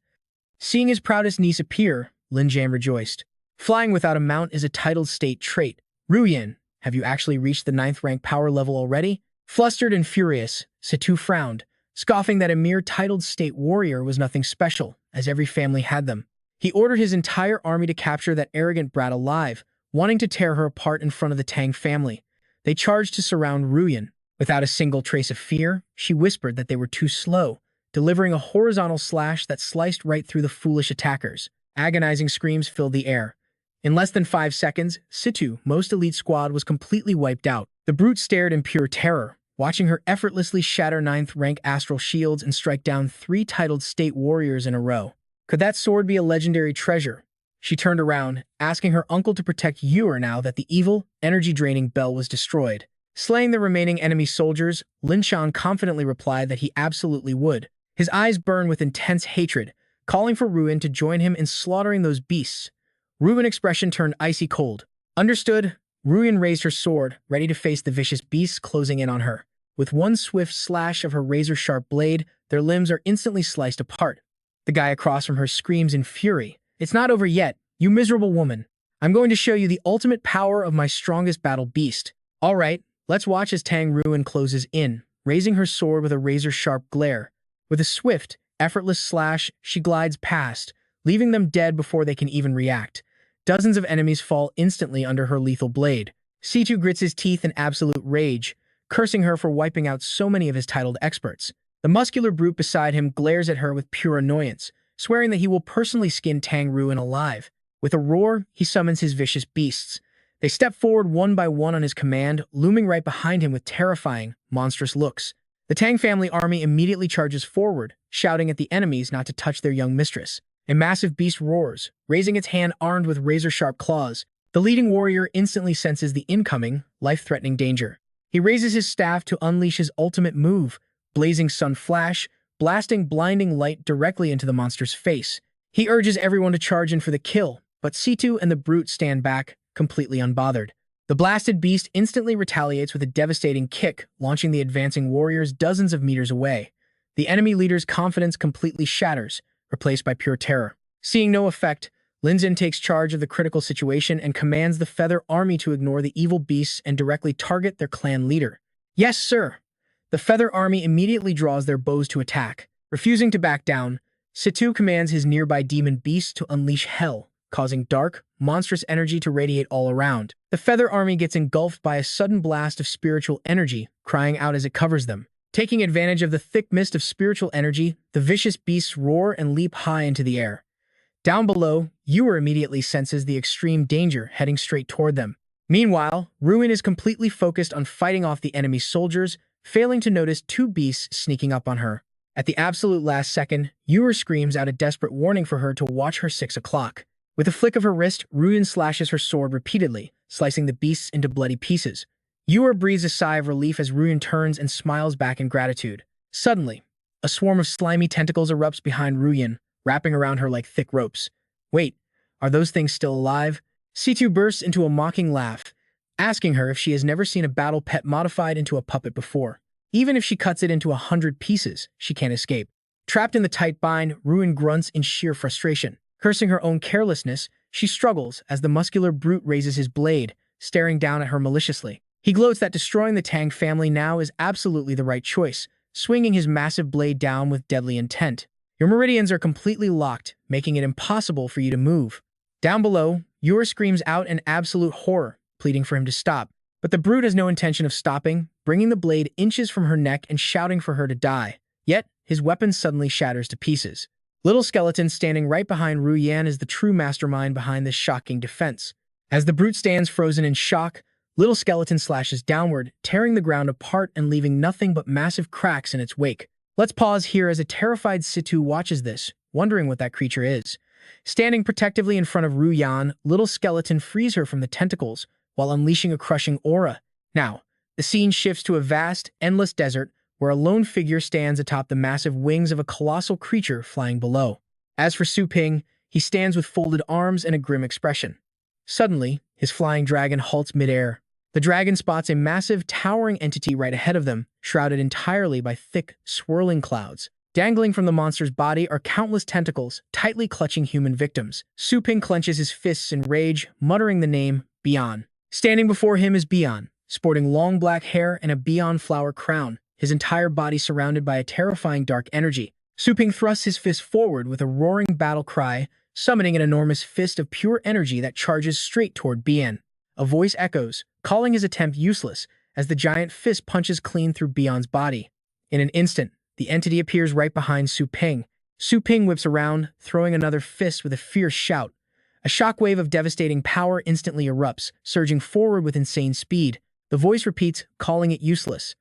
Seeing his proudest niece appear, Lin Jian rejoiced. Flying without a mount is a titled state trait. Ruyan, have you actually reached the 9th rank power level already? Flustered and furious, Situ frowned, scoffing that a mere titled state warrior was nothing special, as every family had them. He ordered his entire army to capture that arrogant brat alive, wanting to tear her apart in front of the Tang family. They charged to surround Ruyan. Without a single trace of fear, she whispered that they were too slow, delivering a horizontal slash that sliced right through the foolish attackers. Agonizing screams filled the air. In less than 5 seconds, Situ, most elite squad, was completely wiped out. The brute stared in pure terror, watching her effortlessly shatter 9th rank astral shields and strike down 3 titled state warriors in a row. Could that sword be a legendary treasure? She turned around, asking her uncle to protect Yuer now that the evil, energy-draining bell was destroyed. Slaying the remaining enemy soldiers, Lin Shan confidently replied that he absolutely would. His eyes burned with intense hatred, calling for Ruin to join him in slaughtering those beasts. Ruin's expression turned icy cold. Understood, Ruin raised her sword, ready to face the vicious beasts closing in on her. With one swift slash of her razor-sharp blade, their limbs are instantly sliced apart. The guy across from her screams in fury. It's not over yet, you miserable woman. I'm going to show you the ultimate power of my strongest battle beast. All right, let's watch as Tang Ruin closes in, raising her sword with a razor-sharp glare. With a swift, effortless slash, she glides past, leaving them dead before they can even react. Dozens of enemies fall instantly under her lethal blade. C2 grits his teeth in absolute rage, cursing her for wiping out so many of his titled experts. The muscular brute beside him glares at her with pure annoyance, swearing that he will personally skin Tang Ruin alive. With a roar, he summons his vicious beasts. They step forward one by one on his command, looming right behind him with terrifying, monstrous looks. The Tang family army immediately charges forward, shouting at the enemies not to touch their young mistress. A massive beast roars, raising its hand armed with razor-sharp claws. The leading warrior instantly senses the incoming, life-threatening danger. He raises his staff to unleash his ultimate move, Blazing Sun Flash, blasting blinding light directly into the monster's face. He urges everyone to charge in for the kill, but C2 and the brute stand back, completely unbothered. The blasted beast instantly retaliates with a devastating kick, launching the advancing warriors dozens of meters away. The enemy leader's confidence completely shatters, replaced by pure terror. Seeing no effect, Lin Zin takes charge of the critical situation and commands the Feather Army to ignore the evil beasts and directly target their clan leader. Yes, sir! The Feather Army immediately draws their bows to attack. Refusing to back down, C2 commands his nearby demon beasts to unleash hell, causing dark, monstrous energy to radiate all around. The Feather Army gets engulfed by a sudden blast of spiritual energy, crying out as it covers them. Taking advantage of the thick mist of spiritual energy, the vicious beasts roar and leap high into the air. Down below, Ewer immediately senses the extreme danger heading straight toward them. Meanwhile, Ruin is completely focused on fighting off the enemy soldiers, failing to notice two beasts sneaking up on her. At the absolute last second, Ewer screams out a desperate warning for her to watch her 6 o'clock. With a flick of her wrist, Ruin slashes her sword repeatedly, slicing the beasts into bloody pieces. Ewer breathes a sigh of relief as Ruin turns and smiles back in gratitude. Suddenly, a swarm of slimy tentacles erupts behind Ruin, wrapping around her like thick ropes. Wait, are those things still alive? C2 bursts into a mocking laugh, asking her if she has never seen a battle pet modified into a puppet before. Even if she cuts it into 100 pieces, she can't escape. Trapped in the tight bind, Ruin grunts in sheer frustration. Cursing her own carelessness, she struggles as the muscular brute raises his blade, staring down at her maliciously. He gloats that destroying the Tang family now is absolutely the right choice, swinging his massive blade down with deadly intent. Your meridians are completely locked, making it impossible for you to move. Down below, Ewer screams out in absolute horror, pleading for him to stop. But the brute has no intention of stopping, bringing the blade inches from her neck and shouting for her to die. Yet, his weapon suddenly shatters to pieces. Little Skeleton standing right behind Ru Yan is the true mastermind behind this shocking defense. As the brute stands frozen in shock, Little Skeleton slashes downward, tearing the ground apart and leaving nothing but massive cracks in its wake. Let's pause here as a terrified C2 watches this, wondering what that creature is. Standing protectively in front of Ru Yan, Little Skeleton frees her from the tentacles, while unleashing a crushing aura. Now, the scene shifts to a vast, endless desert, where a lone figure stands atop the massive wings of a colossal creature flying below. As for Su Ping, he stands with folded arms and a grim expression. Suddenly, his flying dragon halts midair. The dragon spots a massive, towering entity right ahead of them, shrouded entirely by thick, swirling clouds. Dangling from the monster's body are countless tentacles, tightly clutching human victims. Su Ping clenches his fists in rage, muttering the name, Bian. Standing before him is Bian, sporting long black hair and a Bian flower crown, his entire body surrounded by a terrifying dark energy. Su Ping thrusts his fist forward with a roaring battle cry, summoning an enormous fist of pure energy that charges straight toward Bian. A voice echoes, calling his attempt useless, as the giant fist punches clean through Bian's body. In an instant, the entity appears right behind Su Ping. Su Ping whips around, throwing another fist with a fierce shout. A shockwave of devastating power instantly erupts, surging forward with insane speed. The voice repeats, calling it useless.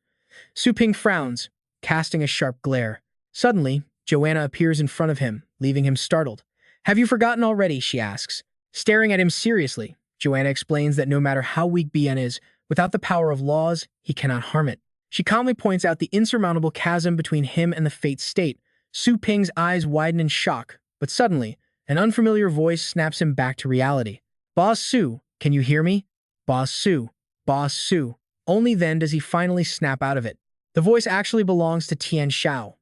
Su Ping frowns, casting a sharp glare. Suddenly, Joanna appears in front of him, leaving him startled. "Have you forgotten already?" she asks. Staring at him seriously, Joanna explains that no matter how weak Bian is, without the power of laws, he cannot harm it. She calmly points out the insurmountable chasm between him and the Fate State. Su Ping's eyes widen in shock, but suddenly, an unfamiliar voice snaps him back to reality. "Boss Su, can you hear me? Boss Su, Boss Su." Only then does he finally snap out of it. The voice actually belongs to Tian Xiao,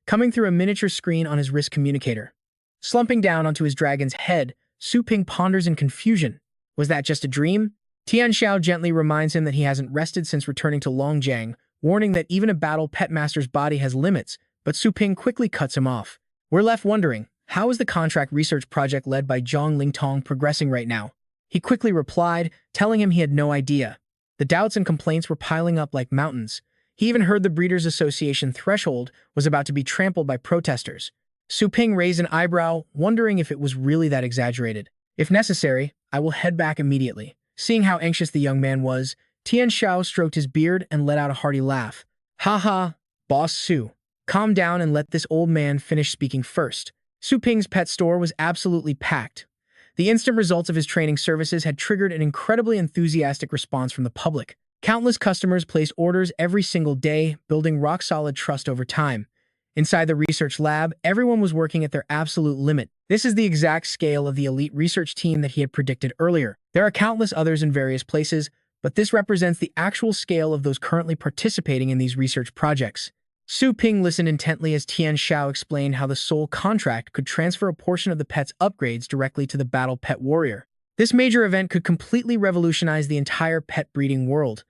coming through a miniature screen on his wrist communicator. Slumping down onto his dragon's head, Su Ping ponders in confusion. Was that just a dream? Tian Xiao gently reminds him that he hasn't rested since returning to Longjiang, warning that even a battle pet master's body has limits, but Su Ping quickly cuts him off. We're left wondering, how is the contract research project led by Zhang Lingtong progressing right now? He quickly replied, telling him he had no idea. The doubts and complaints were piling up like mountains. He even heard the Breeders' Association threshold was about to be trampled by protesters. Su Ping raised an eyebrow, wondering if it was really that exaggerated. If necessary, I will head back immediately. Seeing how anxious the young man was, Tian Xiao stroked his beard and let out a hearty laugh. Ha ha, Boss Su. Calm down and let this old man finish speaking first. Su Ping's pet store was absolutely packed. The instant results of his training services had triggered an incredibly enthusiastic response from the public. Countless customers placed orders every single day, building rock-solid trust over time. Inside the research lab, everyone was working at their absolute limit. This is the exact scale of the elite research team that he had predicted earlier. There are countless others in various places, but this represents the actual scale of those currently participating in these research projects. Su Ping listened intently as Tian Xiao explained how the soul contract could transfer a portion of the pet's upgrades directly to the battle pet warrior. This major event could completely revolutionize the entire pet breeding world.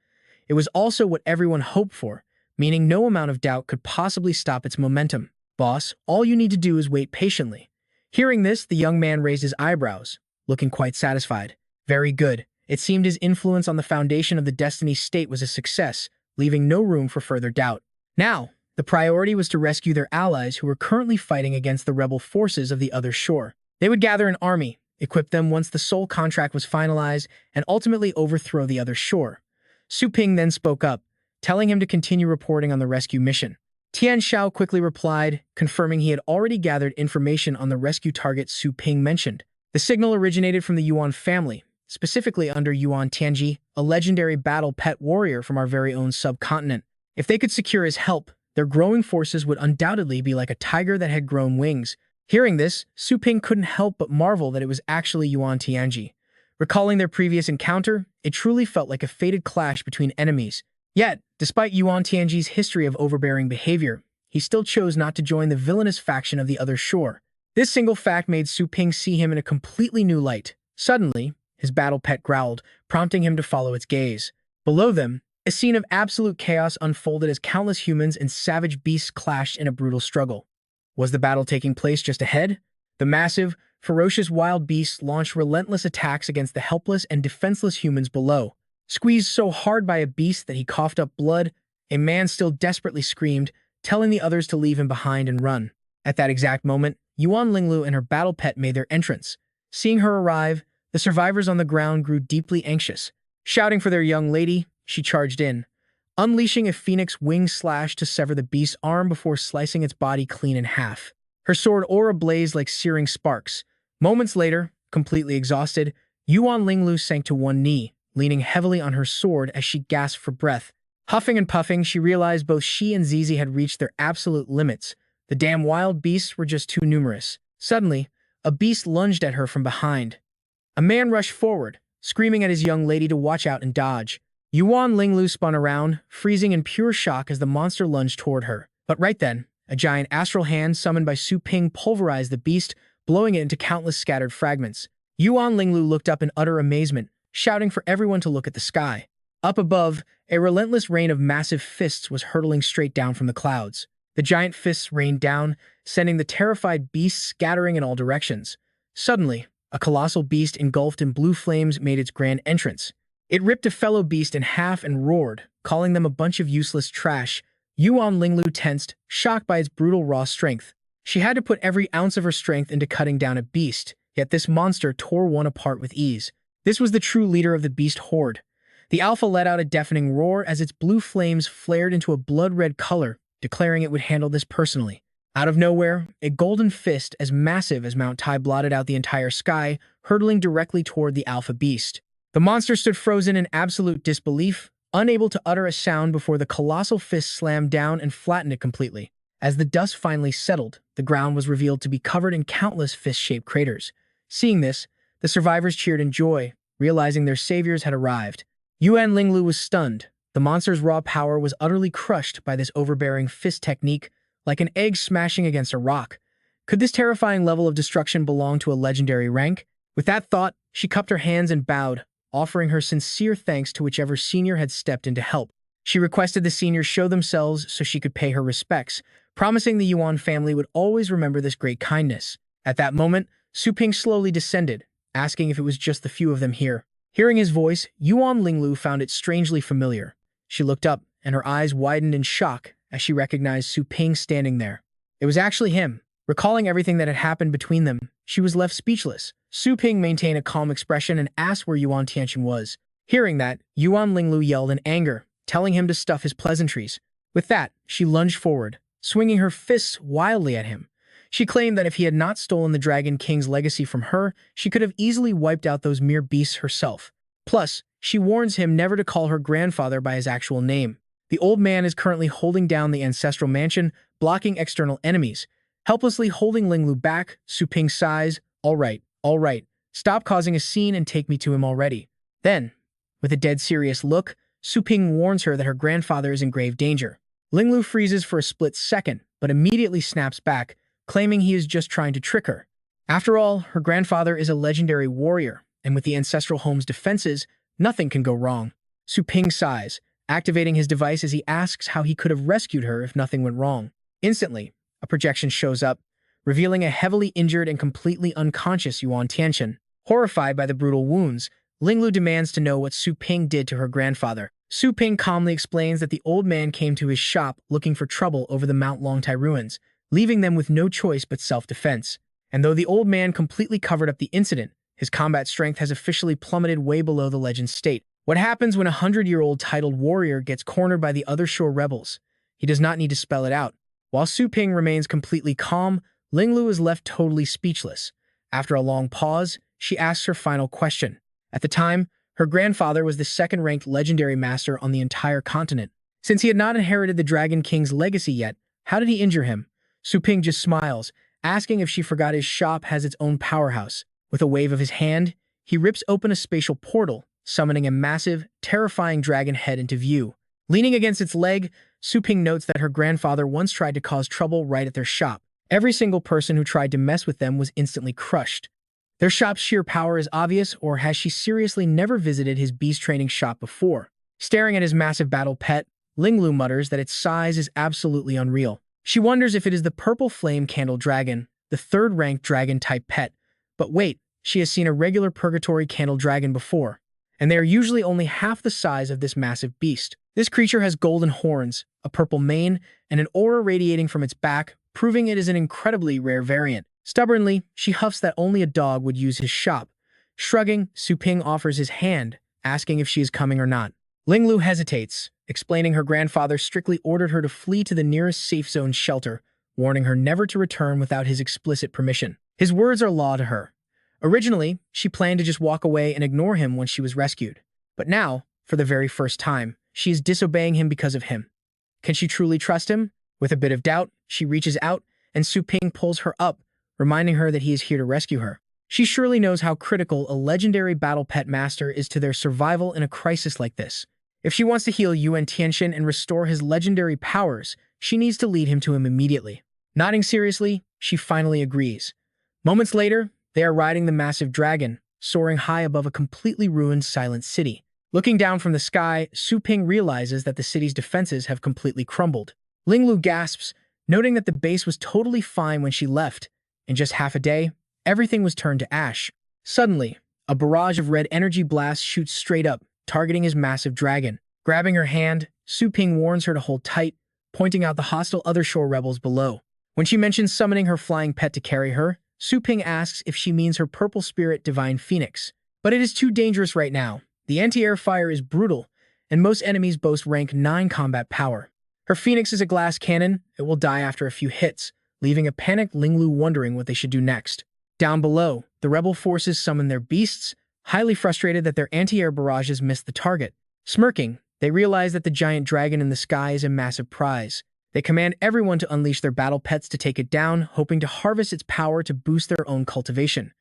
It was also what everyone hoped for, meaning no amount of doubt could possibly stop its momentum. Boss, all you need to do is wait patiently. Hearing this, the young man raised his eyebrows, looking quite satisfied. Very good. It seemed his influence on the foundation of the Destiny State was a success, leaving no room for further doubt. Now, the priority was to rescue their allies who were currently fighting against the rebel forces of the other shore. They would gather an army, equip them once the soul contract was finalized, and ultimately overthrow the other shore. Su Ping then spoke up, telling him to continue reporting on the rescue mission. Tian Xiao quickly replied, confirming he had already gathered information on the rescue target Su Ping mentioned. The signal originated from the Yuan family, specifically under Yuan Tianji, a legendary battle pet warrior from our very own subcontinent. If they could secure his help, their growing forces would undoubtedly be like a tiger that had grown wings. Hearing this, Su Ping couldn't help but marvel that it was actually Yuan Tianji. Recalling their previous encounter, it truly felt like a fated clash between enemies. Yet, despite Yuan Tianji's history of overbearing behavior, he still chose not to join the villainous faction of the other shore. This single fact made Su Ping see him in a completely new light. Suddenly, his battle pet growled, prompting him to follow its gaze. Below them, a scene of absolute chaos unfolded as countless humans and savage beasts clashed in a brutal struggle. Was the battle taking place just ahead? The massive, ferocious wild beasts launched relentless attacks against the helpless and defenseless humans below. Squeezed so hard by a beast that he coughed up blood, a man still desperately screamed, telling the others to leave him behind and run. At that exact moment, Yuan Linglu and her battle pet made their entrance. Seeing her arrive, the survivors on the ground grew deeply anxious. Shouting for their young lady, she charged in, unleashing a phoenix wing slash to sever the beast's arm before slicing its body clean in half. Her sword aura blazed like searing sparks. Moments later, completely exhausted, Yuan Linglu sank to one knee, leaning heavily on her sword as she gasped for breath. Huffing and puffing, she realized both she and Zizi had reached their absolute limits. The damn wild beasts were just too numerous. Suddenly, a beast lunged at her from behind. A man rushed forward, screaming at his young lady to watch out and dodge. Yuan Linglu spun around, freezing in pure shock as the monster lunged toward her. But right then, a giant astral hand summoned by Su Ping pulverized the beast, blowing it into countless scattered fragments. Yuan Linglu looked up in utter amazement, shouting for everyone to look at the sky. Up above, a relentless rain of massive fists was hurtling straight down from the clouds. The giant fists rained down, sending the terrified beast scattering in all directions. Suddenly, a colossal beast engulfed in blue flames made its grand entrance. It ripped a fellow beast in half and roared, calling them a bunch of useless trash. Yuan Linglu tensed, shocked by its brutal raw strength. She had to put every ounce of her strength into cutting down a beast, yet this monster tore one apart with ease. This was the true leader of the beast horde. The alpha let out a deafening roar as its blue flames flared into a blood-red color, declaring it would handle this personally. Out of nowhere, a golden fist as massive as Mount Tai blotted out the entire sky, hurtling directly toward the alpha beast. The monster stood frozen in absolute disbelief, unable to utter a sound before the colossal fist slammed down and flattened it completely. As the dust finally settled, the ground was revealed to be covered in countless fist-shaped craters. Seeing this, the survivors cheered in joy, realizing their saviors had arrived. Yuan Linglu was stunned. The monster's raw power was utterly crushed by this overbearing fist technique, like an egg smashing against a rock. Could this terrifying level of destruction belong to a legendary rank? With that thought, she cupped her hands and bowed, offering her sincere thanks to whichever senior had stepped in to help. She requested the seniors show themselves so she could pay her respects, promising the Yuan family would always remember this great kindness. At that moment, Su Ping slowly descended, asking if it was just the few of them here. Hearing his voice, Yuan Linglu found it strangely familiar. She looked up, and her eyes widened in shock as she recognized Su Ping standing there. It was actually him. Recalling everything that had happened between them, she was left speechless. Su Ping maintained a calm expression and asked where Yuan Tianqian was. Hearing that, Yuan Linglu yelled in anger, telling him to stuff his pleasantries. With that, she lunged forward, swinging her fists wildly at him. She claimed that if he had not stolen the Dragon King's legacy from her, she could have easily wiped out those mere beasts herself. Plus, she warns him never to call her grandfather by his actual name. The old man is currently holding down the ancestral mansion, blocking external enemies. Helplessly holding Linglu back, Su Ping sighs, all right, stop causing a scene and take me to him already. Then, with a dead serious look, Su Ping warns her that her grandfather is in grave danger. Linglu freezes for a split second, but immediately snaps back, claiming he is just trying to trick her. After all, her grandfather is a legendary warrior, and with the ancestral home's defenses, nothing can go wrong. Su Ping sighs, activating his device as he asks how he could have rescued her if nothing went wrong. Instantly, a projection shows up, revealing a heavily injured and completely unconscious Yuan Tianqian. Horrified by the brutal wounds, Linglu demands to know what Su Ping did to her grandfather. Su Ping calmly explains that the old man came to his shop looking for trouble over the Mount Longtai ruins, leaving them with no choice but self-defense. And though the old man completely covered up the incident, his combat strength has officially plummeted way below the legend's state. What happens when a 100-year-old titled warrior gets cornered by the other shore rebels? He does not need to spell it out. While Su Ping remains completely calm, Linglu is left totally speechless. After a long pause, she asks her final question. At the time, her grandfather was the second-ranked legendary master on the entire continent. Since he had not inherited the Dragon King's legacy yet, how did he injure him? Su Ping just smiles, asking if she forgot his shop has its own powerhouse. With a wave of his hand, he rips open a spatial portal, summoning a massive, terrifying dragon head into view. Leaning against its leg, Su Ping notes that her grandfather once tried to cause trouble right at their shop. Every single person who tried to mess with them was instantly crushed. Their shop's sheer power is obvious, or has she seriously never visited his beast training shop before? Staring at his massive battle pet, Linglu mutters that its size is absolutely unreal. She wonders if it is the purple flame candle dragon, the third-ranked dragon-type pet. But wait, she has seen a regular purgatory candle dragon before, and they are usually only half the size of this massive beast. This creature has golden horns, a purple mane, and an aura radiating from its back, proving it is an incredibly rare variant. Stubbornly, she huffs that only a dog would use his shop. Shrugging, Su Ping offers his hand, asking if she is coming or not. Linglu hesitates, explaining her grandfather strictly ordered her to flee to the nearest safe zone shelter, warning her never to return without his explicit permission. His words are law to her. Originally, she planned to just walk away and ignore him when she was rescued. But now, for the very first time, she is disobeying him because of him. Can she truly trust him? With a bit of doubt, she reaches out, and Su Ping pulls her up, reminding her that he is here to rescue her. She surely knows how critical a legendary battle pet master is to their survival in a crisis like this. If she wants to heal Yuan Tianqian and restore his legendary powers, she needs to lead him to him immediately. Nodding seriously, she finally agrees. Moments later, they are riding the massive dragon, soaring high above a completely ruined silent city. Looking down from the sky, Su Ping realizes that the city's defenses have completely crumbled. Linglu gasps, noting that the base was totally fine when she left. In just half a day, everything was turned to ash. Suddenly, a barrage of red energy blasts shoots straight up, targeting his massive dragon. Grabbing her hand, Su Ping warns her to hold tight, pointing out the hostile other shore rebels below. When she mentions summoning her flying pet to carry her, Su Ping asks if she means her purple spirit Divine Phoenix. But it is too dangerous right now. The anti-air fire is brutal, and most enemies boast rank 9 combat power. Her Phoenix is a glass cannon. It will die after a few hits, leaving a panicked Linglu wondering what they should do next. Down below, the rebel forces summon their beasts, highly frustrated that their anti-air barrages missed the target. Smirking, they realize that the giant dragon in the sky is a massive prize. They command everyone to unleash their battle pets to take it down, hoping to harvest its power to boost their own cultivation.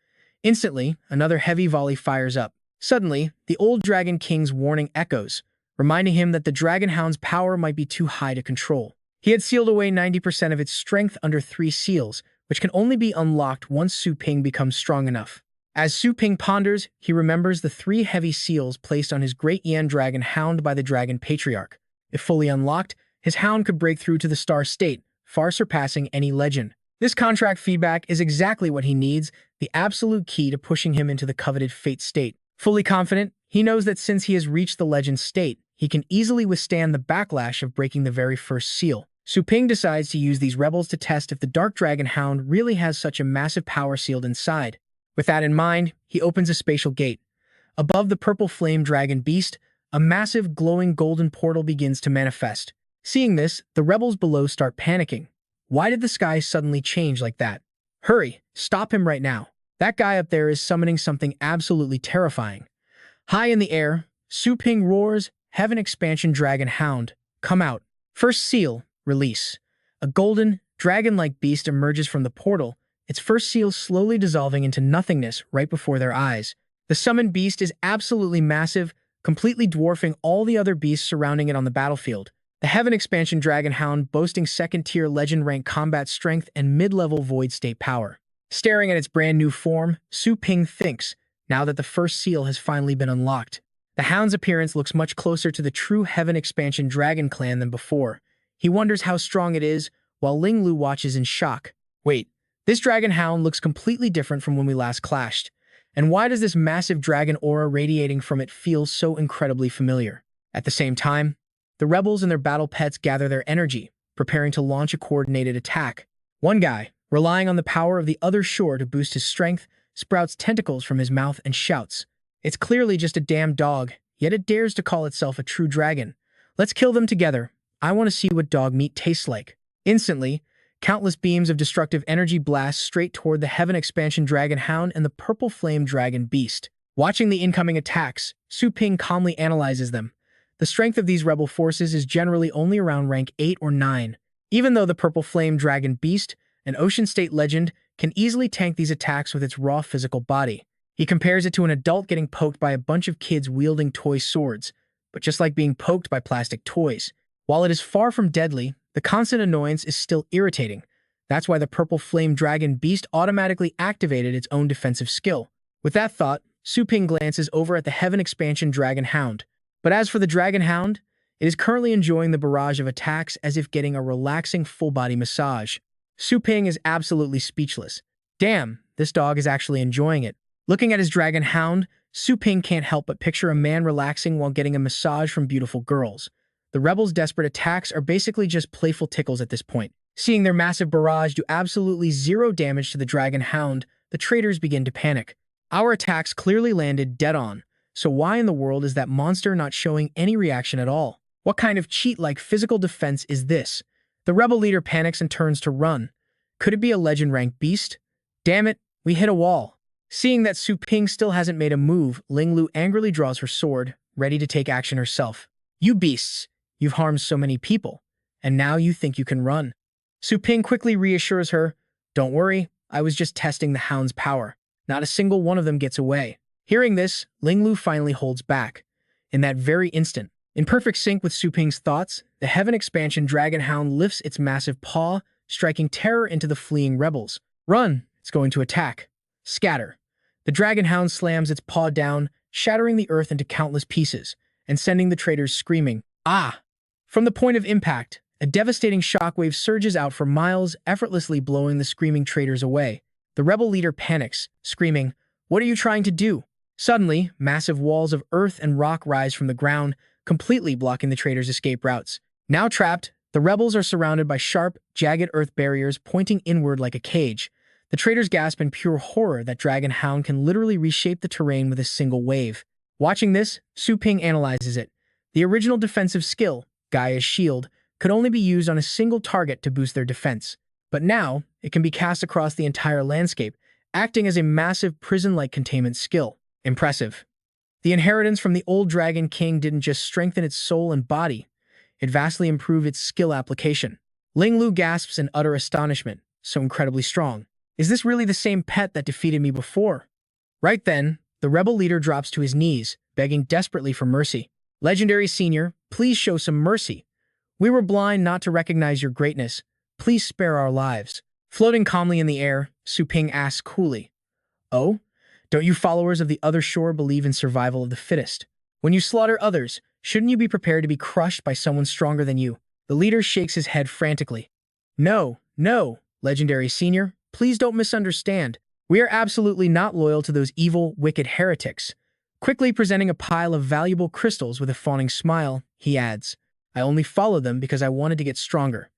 Instantly, another heavy volley fires up. Suddenly, the old Dragon King's warning echoes, reminding him that the Dragon Hound's power might be too high to control. He had sealed away 90% of its strength under 3 seals, which can only be unlocked once Su Ping becomes strong enough. As Su Ping ponders, he remembers the 3 heavy seals placed on his Great Yan Dragon Hound by the Dragon Patriarch. If fully unlocked, his hound could break through to the star state, far surpassing any legend. This contract feedback is exactly what he needs, the absolute key to pushing him into the coveted fate state. Fully confident, he knows that since he has reached the legend state, he can easily withstand the backlash of breaking the very first seal. Su Ping decides to use these rebels to test if the Dark Dragon Hound really has such a massive power sealed inside. With that in mind, he opens a spatial gate. Above the purple flame dragon beast, a massive glowing golden portal begins to manifest. Seeing this, the rebels below start panicking. Why did the sky suddenly change like that? Hurry, stop him right now. That guy up there is summoning something absolutely terrifying. High in the air, Su Ping roars, Heaven Expansion Dragon Hound, come out. First seal, release. A golden, dragon-like beast emerges from the portal, its first seal slowly dissolving into nothingness right before their eyes. The summoned beast is absolutely massive, completely dwarfing all the other beasts surrounding it on the battlefield. The Heaven Expansion Dragon Hound boasting second-tier legend-rank combat strength and mid-level void state power. Staring at its brand-new form, Su Ping thinks, now that the first seal has finally been unlocked. The hound's appearance looks much closer to the true Heaven Expansion Dragon clan than before. He wonders how strong it is, while Ling Lu watches in shock. Wait, this dragon hound looks completely different from when we last clashed. And why does this massive dragon aura radiating from it feel so incredibly familiar? At the same time, the rebels and their battle pets gather their energy, preparing to launch a coordinated attack. One guy, relying on the power of the other shore to boost his strength, sprouts tentacles from his mouth and shouts. It's clearly just a damn dog, yet it dares to call itself a true dragon. Let's kill them together. I want to see what dog meat tastes like. Instantly, countless beams of destructive energy blast straight toward the Heaven Expansion Dragon Hound and the Purple Flame Dragon Beast. Watching the incoming attacks, Su Ping calmly analyzes them. The strength of these rebel forces is generally only around rank 8 or 9. Even though the Purple Flame Dragon Beast, an Ocean State legend, can easily tank these attacks with its raw physical body. He compares it to an adult getting poked by a bunch of kids wielding toy swords, but just like being poked by plastic toys. While it is far from deadly, the constant annoyance is still irritating. That's why the Purple Flame Dragon Beast automatically activated its own defensive skill. With that thought, Su Ping glances over at the Heaven Expansion Dragon Hound. But as for the Dragon Hound, it is currently enjoying the barrage of attacks as if getting a relaxing full-body massage. Su Ping is absolutely speechless. Damn, this dog is actually enjoying it. Looking at his Dragon Hound, Su Ping can't help but picture a man relaxing while getting a massage from beautiful girls. The rebels' desperate attacks are basically just playful tickles at this point. Seeing their massive barrage do absolutely zero damage to the Dragon Hound, the traitors begin to panic. Our attacks clearly landed dead on, so why in the world is that monster not showing any reaction at all? What kind of cheat-like physical defense is this? The rebel leader panics and turns to run. Could it be a legend-ranked beast? Damn it, we hit a wall. Seeing that Su Ping still hasn't made a move, Ling Lu angrily draws her sword, ready to take action herself. You beasts! You've harmed so many people, and now you think you can run. Su Ping quickly reassures her, don't worry, I was just testing the hound's power. Not a single one of them gets away. Hearing this, Ling Lu finally holds back. In that very instant, in perfect sync with Su Ping's thoughts, the Heaven Expansion Dragon Hound lifts its massive paw, striking terror into the fleeing rebels. Run! It's going to attack. Scatter. The Dragon Hound slams its paw down, shattering the earth into countless pieces, and sending the traitors screaming, ah! From the point of impact, a devastating shockwave surges out for miles, effortlessly blowing the screaming traitors away. The rebel leader panics, screaming, what are you trying to do? Suddenly, massive walls of earth and rock rise from the ground, completely blocking the traitors' escape routes. Now trapped, the rebels are surrounded by sharp, jagged earth barriers pointing inward like a cage. The traitors gasp in pure horror that Dragon Hound can literally reshape the terrain with a single wave. Watching this, Su Ping analyzes it. The original defensive skill, Gaia's Shield, could only be used on a single target to boost their defense. But now, it can be cast across the entire landscape, acting as a massive prison-like containment skill. Impressive. The inheritance from the old Dragon King didn't just strengthen its soul and body, it vastly improved its skill application. Ling Lu gasps in utter astonishment, so incredibly strong. Is this really the same pet that defeated me before? Right then, the rebel leader drops to his knees, begging desperately for mercy. Legendary Senior, please show some mercy. We were blind not to recognize your greatness. Please spare our lives. Floating calmly in the air, Su Ping asks coolly, oh? Don't you followers of the other shore believe in survival of the fittest? When you slaughter others, shouldn't you be prepared to be crushed by someone stronger than you? The leader shakes his head frantically. No, no, Legendary Senior, please don't misunderstand. We are absolutely not loyal to those evil, wicked heretics. Quickly presenting a pile of valuable crystals with a fawning smile, he adds, I only follow them because I wanted to get stronger.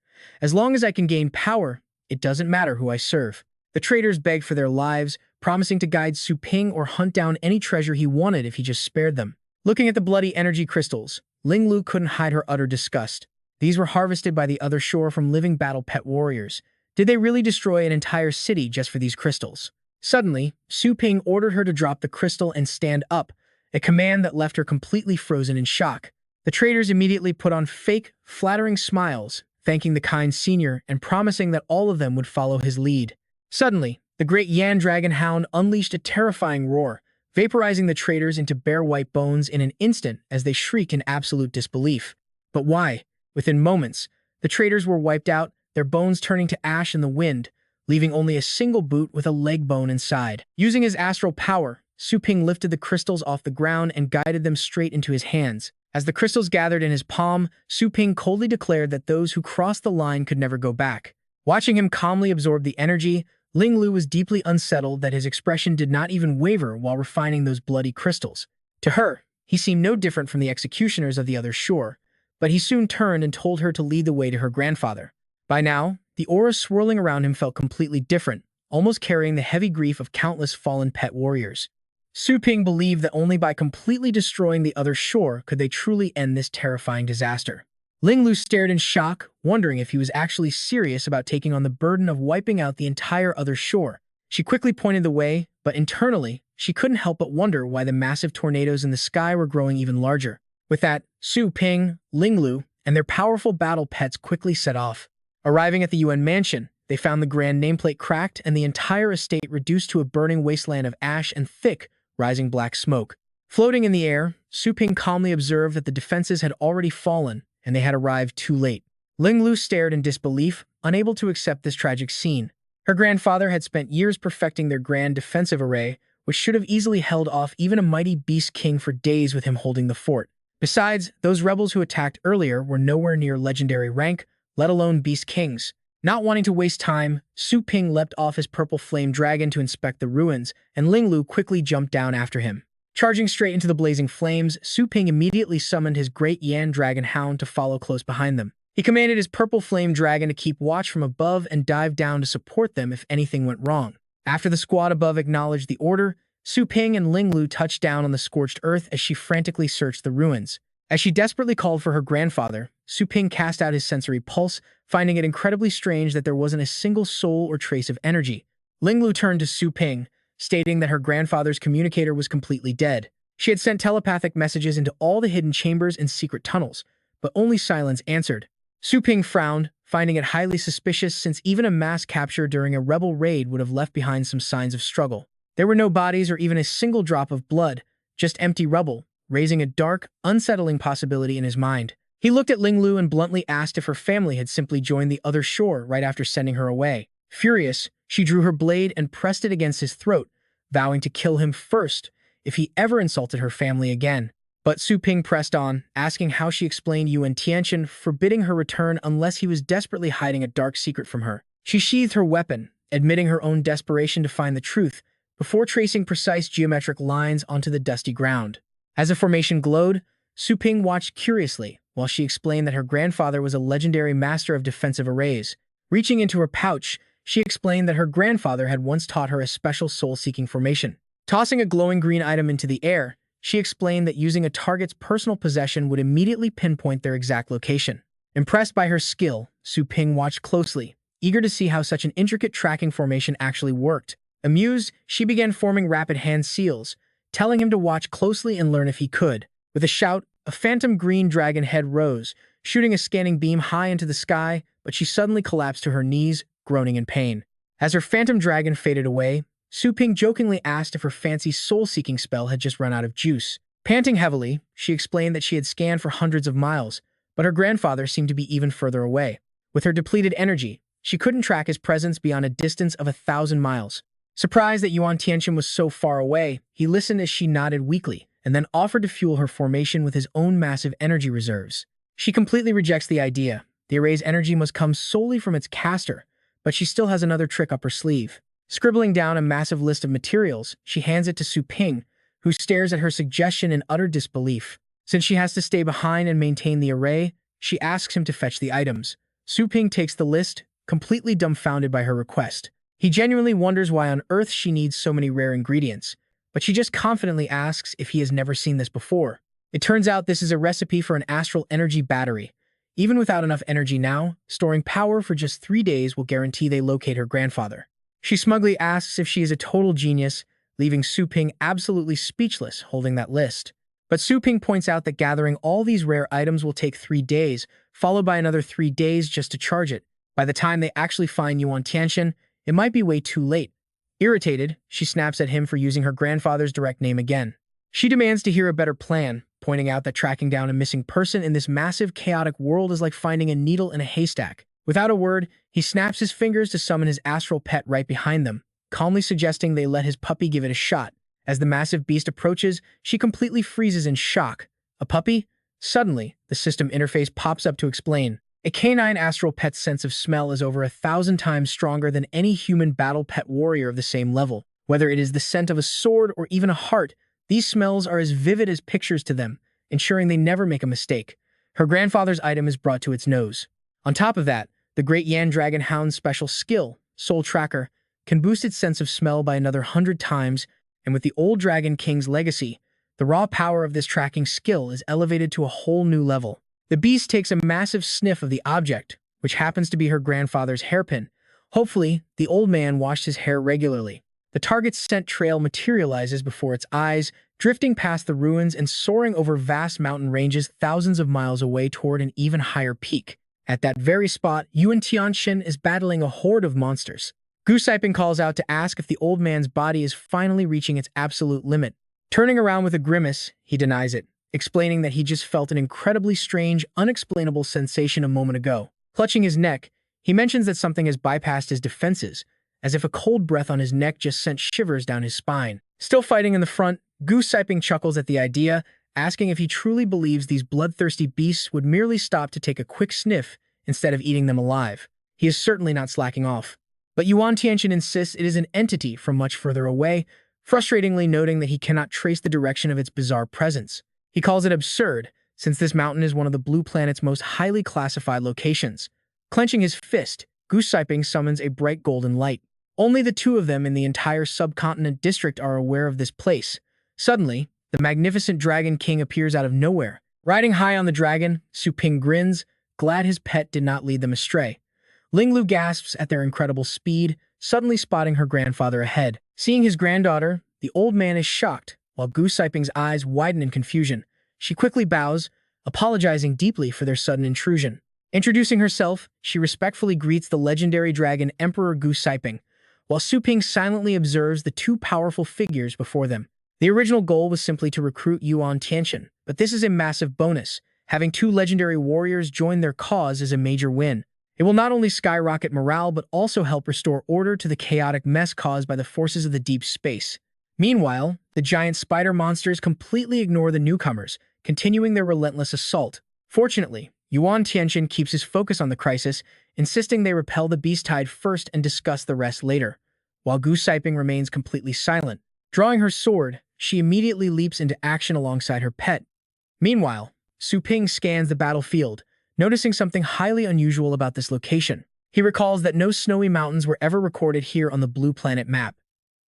As long as I can gain power, it doesn't matter who I serve. The traders begged for their lives, promising to guide Su Ping or hunt down any treasure he wanted if he just spared them. Looking at the bloody energy crystals, Ling Lu couldn't hide her utter disgust. These were harvested by the other shore from living battle pet warriors. Did they really destroy an entire city just for these crystals? Suddenly, Su Ping ordered her to drop the crystal and stand up, a command that left her completely frozen in shock. The traders immediately put on fake, flattering smiles, thanking the kind senior and promising that all of them would follow his lead. Suddenly, the great Yan Dragon Hound unleashed a terrifying roar, vaporizing the traders into bare white bones in an instant as they shrieked in absolute disbelief. But why? Within moments, the traders were wiped out, their bones turning to ash in the wind, leaving only a single boot with a leg bone inside. Using his astral power, Su Ping lifted the crystals off the ground and guided them straight into his hands. As the crystals gathered in his palm, Su Ping coldly declared that those who crossed the line could never go back. Watching him calmly absorb the energy, Ling Lu was deeply unsettled that his expression did not even waver while refining those bloody crystals. To her, he seemed no different from the executioners of the other shore, but he soon turned and told her to lead the way to her grandfather. By now, the aura swirling around him felt completely different, almost carrying the heavy grief of countless fallen pet warriors. Su Ping believed that only by completely destroying the other shore could they truly end this terrifying disaster. Ling Lu stared in shock, wondering if he was actually serious about taking on the burden of wiping out the entire other shore. She quickly pointed the way, but internally, she couldn't help but wonder why the massive tornadoes in the sky were growing even larger. With that, Su Ping, Ling Lu, and their powerful battle pets quickly set off. Arriving at the UN mansion, they found the grand nameplate cracked and the entire estate reduced to a burning wasteland of ash and thick, rising black smoke. Floating in the air, Su Ping calmly observed that the defenses had already fallen, and they had arrived too late. Ling Lu stared in disbelief, unable to accept this tragic scene. Her grandfather had spent years perfecting their grand defensive array, which should have easily held off even a mighty beast king for days with him holding the fort. Besides, those rebels who attacked earlier were nowhere near legendary rank, let alone beast kings. Not wanting to waste time, Su Ping leapt off his purple flame dragon to inspect the ruins, and Ling Lu quickly jumped down after him. Charging straight into the blazing flames, Su Ping immediately summoned his great Yan Dragon Hound to follow close behind them. He commanded his purple flame dragon to keep watch from above and dive down to support them if anything went wrong. After the squad above acknowledged the order, Su Ping and Ling Lu touched down on the scorched earth as she frantically searched the ruins. As she desperately called for her grandfather, Su Ping cast out his sensory pulse, finding it incredibly strange that there wasn't a single soul or trace of energy. Ling Lu turned to Su Ping, stating that her grandfather's communicator was completely dead. She had sent telepathic messages into all the hidden chambers and secret tunnels, but only silence answered. Su Ping frowned, finding it highly suspicious since even a mass capture during a rebel raid would have left behind some signs of struggle. There were no bodies or even a single drop of blood, just empty rubble, raising a dark, unsettling possibility in his mind. He looked at Ling Lu and bluntly asked if her family had simply joined the other shore right after sending her away. Furious, she drew her blade and pressed it against his throat, vowing to kill him first if he ever insulted her family again. But Su Ping pressed on, asking how she explained Yuan Tianchen, forbidding her return unless he was desperately hiding a dark secret from her. She sheathed her weapon, admitting her own desperation to find the truth, before tracing precise geometric lines onto the dusty ground. As the formation glowed, Su Ping watched curiously, while she explained that her grandfather was a legendary master of defensive arrays. Reaching into her pouch, she explained that her grandfather had once taught her a special soul-seeking formation. Tossing a glowing green item into the air, she explained that using a target's personal possession would immediately pinpoint their exact location. Impressed by her skill, Su Ping watched closely, eager to see how such an intricate tracking formation actually worked. Amused, she began forming rapid hand seals, telling him to watch closely and learn if he could. With a shout, a phantom green dragon head rose, shooting a scanning beam high into the sky, but she suddenly collapsed to her knees, groaning in pain. As her phantom dragon faded away, Su Ping jokingly asked if her fancy soul-seeking spell had just run out of juice. Panting heavily, she explained that she had scanned for hundreds of miles, but her grandfather seemed to be even further away. With her depleted energy, she couldn't track his presence beyond a distance of 1,000 miles. Surprised that Yuan Tianchen was so far away, he listened as she nodded weakly, and then offered to fuel her formation with his own massive energy reserves. She completely rejects the idea. The array's energy must come solely from its caster, but she still has another trick up her sleeve. Scribbling down a massive list of materials, she hands it to Su Ping, who stares at her suggestion in utter disbelief. Since she has to stay behind and maintain the array, she asks him to fetch the items. Su Ping takes the list, completely dumbfounded by her request. He genuinely wonders why on earth she needs so many rare ingredients, but she just confidently asks if he has never seen this before. It turns out this is a recipe for an astral energy battery. Even without enough energy now, storing power for just 3 days will guarantee they locate her grandfather. She smugly asks if she is a total genius, leaving Su Ping absolutely speechless holding that list. But Su Ping points out that gathering all these rare items will take 3 days, followed by another 3 days just to charge it. By the time they actually find Yuan Tianxian, it might be way too late. Irritated, she snaps at him for using her grandfather's direct name again. She demands to hear a better plan, pointing out that tracking down a missing person in this massive, chaotic world is like finding a needle in a haystack. Without a word, he snaps his fingers to summon his astral pet right behind them, calmly suggesting they let his puppy give it a shot. As the massive beast approaches, she completely freezes in shock. A puppy? Suddenly, the system interface pops up to explain. A canine astral pet's sense of smell is over 1,000 times stronger than any human battle pet warrior of the same level. Whether it is the scent of a sword or even a heart, these smells are as vivid as pictures to them, ensuring they never make a mistake. Her grandfather's item is brought to its nose. On top of that, the Great Yan Dragon Hound's special skill, Soul Tracker, can boost its sense of smell by another 100 times, and with the Old Dragon King's legacy, the raw power of this tracking skill is elevated to a whole new level. The beast takes a massive sniff of the object, which happens to be her grandfather's hairpin. Hopefully, the old man washed his hair regularly. The target's scent trail materializes before its eyes, drifting past the ruins and soaring over vast mountain ranges thousands of miles away toward an even higher peak. At that very spot, Yuan Tianxian is battling a horde of monsters. Goosiping calls out to ask if the old man's body is finally reaching its absolute limit. Turning around with a grimace, he denies it, explaining that he just felt an incredibly strange, unexplainable sensation a moment ago. Clutching his neck, he mentions that something has bypassed his defenses, as if a cold breath on his neck just sent shivers down his spine. Still fighting in the front, Goosiping chuckles at the idea, asking if he truly believes these bloodthirsty beasts would merely stop to take a quick sniff instead of eating them alive. He is certainly not slacking off. But Yuan Tianxian insists it is an entity from much further away, frustratingly noting that he cannot trace the direction of its bizarre presence. He calls it absurd, since this mountain is one of the Blue Planet's most highly classified locations. Clenching his fist, Goosiping summons a bright golden light. Only the two of them in the entire subcontinent district are aware of this place. Suddenly, the magnificent Dragon King appears out of nowhere. Riding high on the dragon, Su Ping grins, glad his pet did not lead them astray. Linglu gasps at their incredible speed, suddenly spotting her grandfather ahead. Seeing his granddaughter, the old man is shocked, while Goosiping's eyes widen in confusion. She quickly bows, apologizing deeply for their sudden intrusion. Introducing herself, she respectfully greets the legendary dragon Emperor Goosiping, while Su Ping silently observes the two powerful figures before them. The original goal was simply to recruit Yuan Tianxian, but this is a massive bonus. Having two legendary warriors join their cause is a major win. It will not only skyrocket morale, but also help restore order to the chaotic mess caused by the forces of the deep space. Meanwhile, the giant spider monsters completely ignore the newcomers, continuing their relentless assault. Fortunately, Yuan Tianxian keeps his focus on the crisis, insisting they repel the beast tide first and discuss the rest later, while Goosiping remains completely silent. Drawing her sword, she immediately leaps into action alongside her pet. Meanwhile, Su Ping scans the battlefield, noticing something highly unusual about this location. He recalls that no snowy mountains were ever recorded here on the Blue Planet map.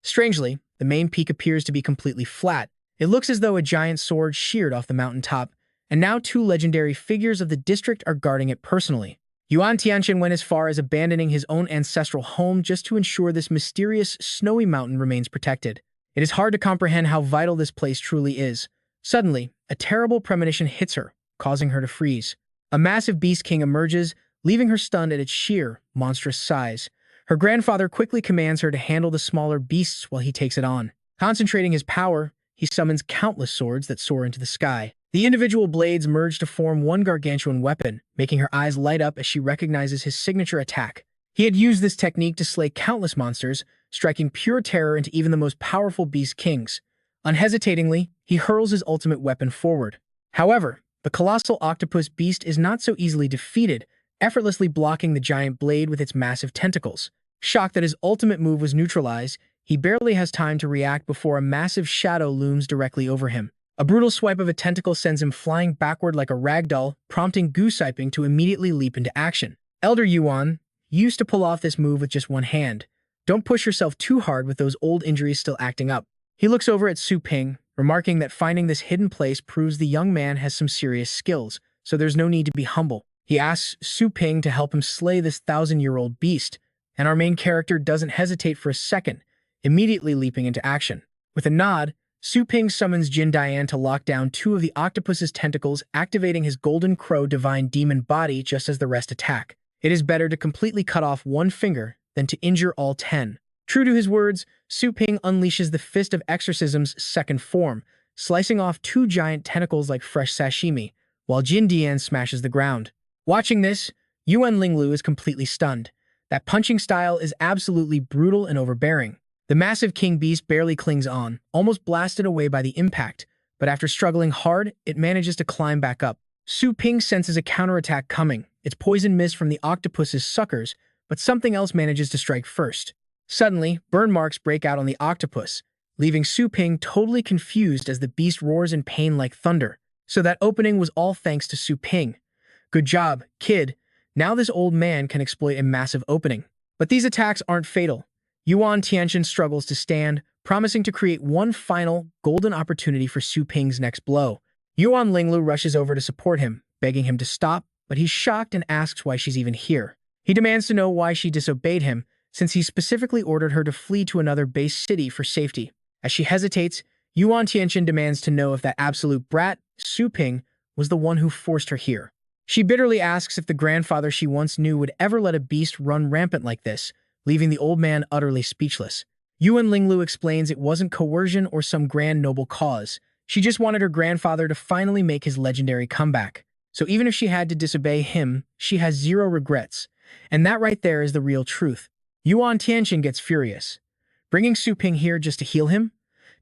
Strangely, the main peak appears to be completely flat. It looks as though a giant sword sheared off the mountaintop, and now two legendary figures of the district are guarding it personally. Yuan Tianxian went as far as abandoning his own ancestral home just to ensure this mysterious, snowy mountain remains protected. It is hard to comprehend how vital this place truly is. Suddenly, a terrible premonition hits her, causing her to freeze. A massive beast king emerges, leaving her stunned at its sheer, monstrous size. Her grandfather quickly commands her to handle the smaller beasts while he takes it on. Concentrating his power, he summons countless swords that soar into the sky. The individual blades merge to form one gargantuan weapon, making her eyes light up as she recognizes his signature attack. He had used this technique to slay countless monsters, striking pure terror into even the most powerful beast kings. Unhesitatingly, he hurls his ultimate weapon forward. However, the colossal octopus beast is not so easily defeated, effortlessly blocking the giant blade with its massive tentacles. Shocked that his ultimate move was neutralized, he barely has time to react before a massive shadow looms directly over him. A brutal swipe of a tentacle sends him flying backward like a ragdoll, prompting Goosiping to immediately leap into action. Elder Yuan used to pull off this move with just one hand. Don't push yourself too hard with those old injuries still acting up. He looks over at Su Ping, remarking that finding this hidden place proves the young man has some serious skills, so there's no need to be humble. He asks Su Ping to help him slay this 1,000-year-old beast, and our main character doesn't hesitate for a second, immediately leaping into action. With a nod, Su Ping summons Jin Dian to lock down two of the octopus's tentacles, activating his Golden Crow Divine Demon body just as the rest attack. It is better to completely cut off one finger than to injure all 10. True to his words, Su Ping unleashes the Fist of Exorcism's second form, slicing off two giant tentacles like fresh sashimi, while Jin Dian smashes the ground. Watching this, Yuan Linglu is completely stunned. That punching style is absolutely brutal and overbearing. The massive king beast barely clings on, almost blasted away by the impact, but after struggling hard, it manages to climb back up. Su Ping senses a counterattack coming, its poison mist from the octopus's suckers, but something else manages to strike first. Suddenly, burn marks break out on the octopus, leaving Su Ping totally confused as the beast roars in pain like thunder. So that opening was all thanks to Su Ping. Good job, kid. Now this old man can exploit a massive opening. But these attacks aren't fatal. Yuan Tianchen struggles to stand, promising to create one final, golden opportunity for Su Ping's next blow. Yuan Linglu rushes over to support him, begging him to stop, but he's shocked and asks why she's even here. He demands to know why she disobeyed him, since he specifically ordered her to flee to another base city for safety. As she hesitates, Yuan Tianchen demands to know if that absolute brat, Su Ping, was the one who forced her here. She bitterly asks if the grandfather she once knew would ever let a beast run rampant like this, leaving the old man utterly speechless. Yuan Linglu explains it wasn't coercion or some grand noble cause. She just wanted her grandfather to finally make his legendary comeback. So even if she had to disobey him, she has zero regrets. And that right there is the real truth. Yuan Tianchen gets furious. Bringing Su Ping here just to heal him?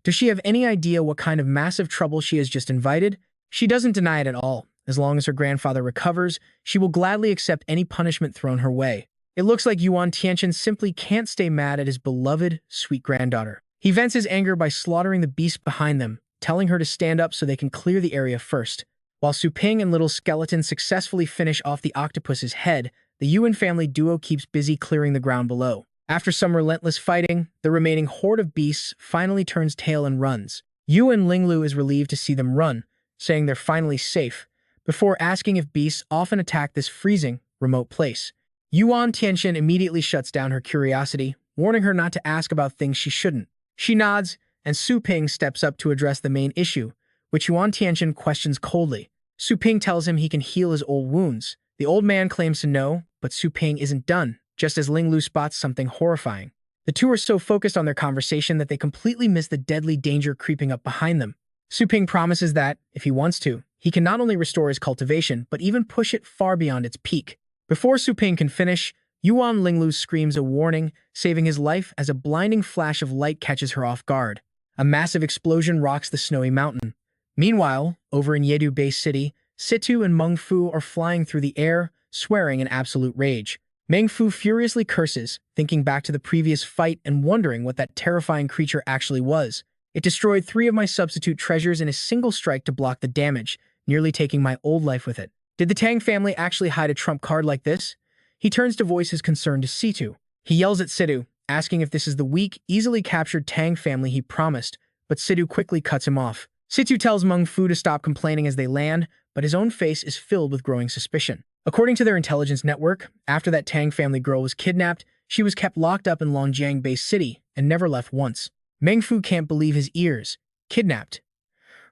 Does she have any idea what kind of massive trouble she has just invited? She doesn't deny it at all. As long as her grandfather recovers, she will gladly accept any punishment thrown her way. It looks like Yuan Tianchen simply can't stay mad at his beloved, sweet granddaughter. He vents his anger by slaughtering the beast behind them, telling her to stand up so they can clear the area first. While Su Ping and Little Skeleton successfully finish off the octopus's head, the Yuan family duo keeps busy clearing the ground below. After some relentless fighting, the remaining horde of beasts finally turns tail and runs. Yuan Linglu is relieved to see them run, saying they're finally safe, before asking if beasts often attack this freezing, remote place. Yuan Tianchen immediately shuts down her curiosity, warning her not to ask about things she shouldn't. She nods, and Su Ping steps up to address the main issue, which Yuan Tianchen questions coldly. Su Ping tells him he can heal his old wounds. The old man claims to know, but Su Ping isn't done, just as Linglu spots something horrifying. The two are so focused on their conversation that they completely miss the deadly danger creeping up behind them. Su Ping promises that, if he wants to, he can not only restore his cultivation, but even push it far beyond its peak. Before Su Ping can finish, Yuan Linglu screams a warning, saving his life as a blinding flash of light catches her off guard. A massive explosion rocks the snowy mountain. Meanwhile, over in Yedu Base City, Situ and Meng Fu are flying through the air, swearing in absolute rage. Meng Fu furiously curses, thinking back to the previous fight and wondering what that terrifying creature actually was. It destroyed 3 of my substitute treasures in a single strike to block the damage, nearly taking my old life with it. Did the Tang family actually hide a trump card like this? He turns to voice his concern to Situ. He yells at Situ, asking if this is the weak, easily captured Tang family he promised, but Situ quickly cuts him off. Situ tells Meng Fu to stop complaining as they land, but his own face is filled with growing suspicion. According to their intelligence network, after that Tang family girl was kidnapped, she was kept locked up in Longjiang Base City and never left once. Meng Fu can't believe his ears. Kidnapped.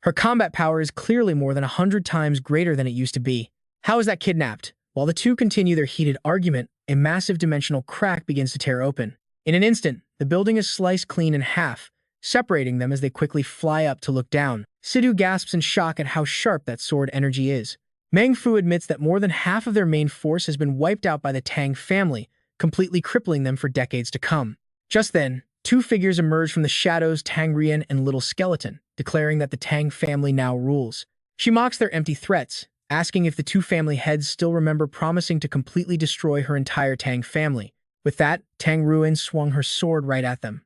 Her combat power is clearly more than 100 times greater than it used to be. How is that kidnapped? While the two continue their heated argument, a massive dimensional crack begins to tear open. In an instant, the building is sliced clean in half, separating them as they quickly fly up to look down. Sidu gasps in shock at how sharp that sword energy is. Meng Fu admits that more than half of their main force has been wiped out by the Tang family, completely crippling them for decades to come. Just then, 2 figures emerge from the shadows, Tang Rian and Little Skeleton, declaring that the Tang family now rules. She mocks their empty threats, asking if the two family heads still remember promising to completely destroy her entire Tang family. With that, Tang Ruin swung her sword right at them.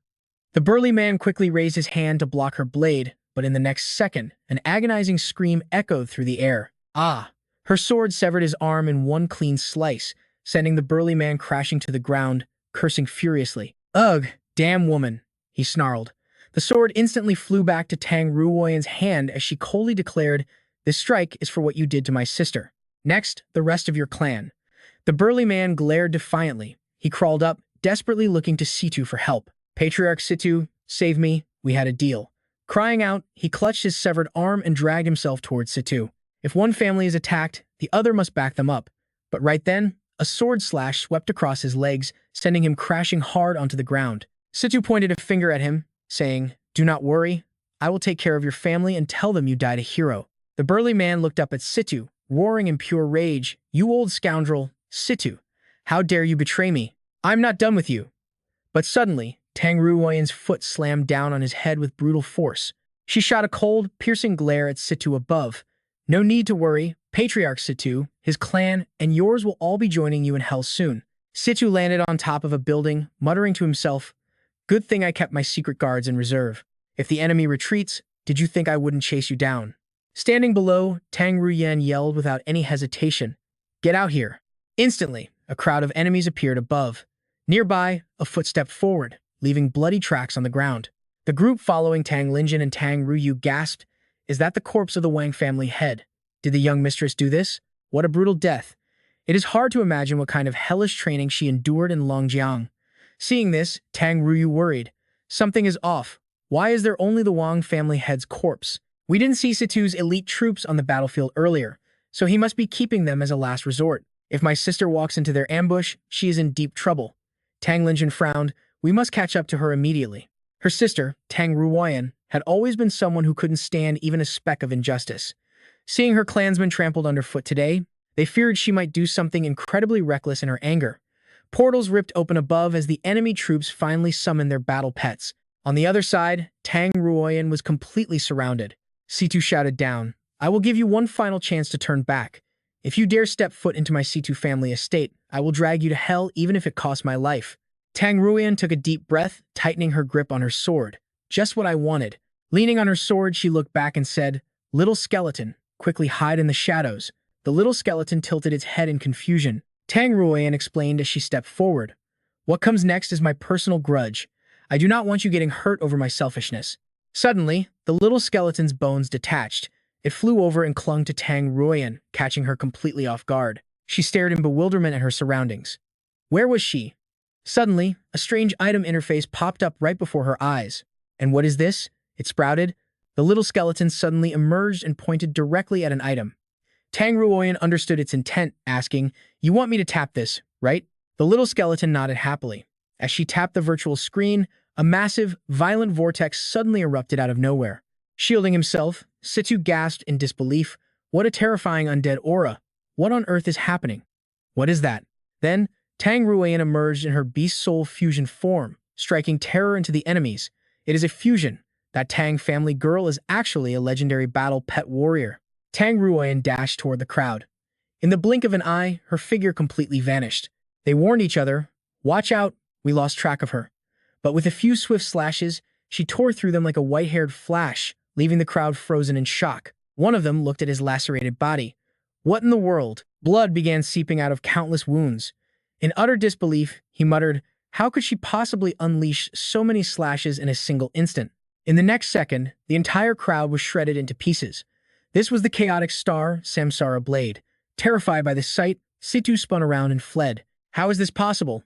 The burly man quickly raised his hand to block her blade, but in the next second, an agonizing scream echoed through the air. Ah! Her sword severed his arm in one clean slice, sending the burly man crashing to the ground, cursing furiously. Ugh, damn woman, he snarled. The sword instantly flew back to Tang Ruoyan's hand as she coldly declared, "This strike is for what you did to my sister. Next, the rest of your clan." The burly man glared defiantly. He crawled up, desperately looking to Situ for help. "Patriarch Situ, save me, we had a deal." Crying out, he clutched his severed arm and dragged himself towards Situ. If one family is attacked, the other must back them up. But right then, a sword slash swept across his legs, sending him crashing hard onto the ground. Situ pointed a finger at him, saying, "Do not worry, I will take care of your family and tell them you died a hero." The burly man looked up at Situ, roaring in pure rage, "You old scoundrel, Situ, how dare you betray me? I'm not done with you." But suddenly, Tang Ruoyan's foot slammed down on his head with brutal force. She shot a cold, piercing glare at Situ above. "No need to worry, Patriarch Situ, his clan, and yours will all be joining you in hell soon." Situ landed on top of a building, muttering to himself, "Good thing I kept my secret guards in reserve. If the enemy retreats, did you think I wouldn't chase you down?" Standing below, Tang Ruyan yelled without any hesitation, "Get out here!" Instantly, a crowd of enemies appeared above. Nearby, a foot stepped forward, leaving bloody tracks on the ground. The group following Tang Linjin and Tang Ruyu gasped, "Is that the corpse of the Wang family head? Did the young mistress do this? What a brutal death." It is hard to imagine what kind of hellish training she endured in Longjiang. Seeing this, Tang Ruyu worried. Something is off. Why is there only the Wang family head's corpse? We didn't see Situ's elite troops on the battlefield earlier, so he must be keeping them as a last resort. If my sister walks into their ambush, she is in deep trouble. Tang Linjin frowned. We must catch up to her immediately. Her sister, Tang Ruoyan, had always been someone who couldn't stand even a speck of injustice. Seeing her clansmen trampled underfoot today, they feared she might do something incredibly reckless in her anger. Portals ripped open above as the enemy troops finally summoned their battle pets. On the other side, Tang Ruoyan was completely surrounded. Situ shouted down, "I will give you one final chance to turn back. If you dare step foot into my Situ family estate, I will drag you to hell even if it costs my life." Tang Ruoyan took a deep breath, tightening her grip on her sword. Just what I wanted. Leaning on her sword, she looked back and said, "Little skeleton, quickly hide in the shadows." The little skeleton tilted its head in confusion. Tang Ruoyan explained as she stepped forward, "What comes next is my personal grudge. I do not want you getting hurt over my selfishness." Suddenly, the little skeleton's bones detached. It flew over and clung to Tang Ruoyan, catching her completely off guard. She stared in bewilderment at her surroundings. Where was she? Suddenly, a strange item interface popped up right before her eyes. "And what is this?" It sprouted. The little skeleton suddenly emerged and pointed directly at an item. Tang Ruoyan understood its intent, asking, "You want me to tap this, right?" The little skeleton nodded happily. As she tapped the virtual screen, a massive, violent vortex suddenly erupted out of nowhere. Shielding himself, Situ gasped in disbelief. What a terrifying undead aura. What on earth is happening? What is that? Then, Tang Ruoyan emerged in her beast soul fusion form, striking terror into the enemies. It is a fusion. That Tang family girl is actually a legendary battle pet warrior. Tang Ruoyan dashed toward the crowd. In the blink of an eye, her figure completely vanished. They warned each other, "Watch out, we lost track of her." But with a few swift slashes, she tore through them like a white-haired flash, leaving the crowd frozen in shock. One of them looked at his lacerated body. What in the world? Blood began seeping out of countless wounds. In utter disbelief, he muttered, "How could she possibly unleash so many slashes in a single instant?" In the next second, the entire crowd was shredded into pieces. This was the chaotic star, Samsara Blade. Terrified by the sight, Situ spun around and fled. How is this possible?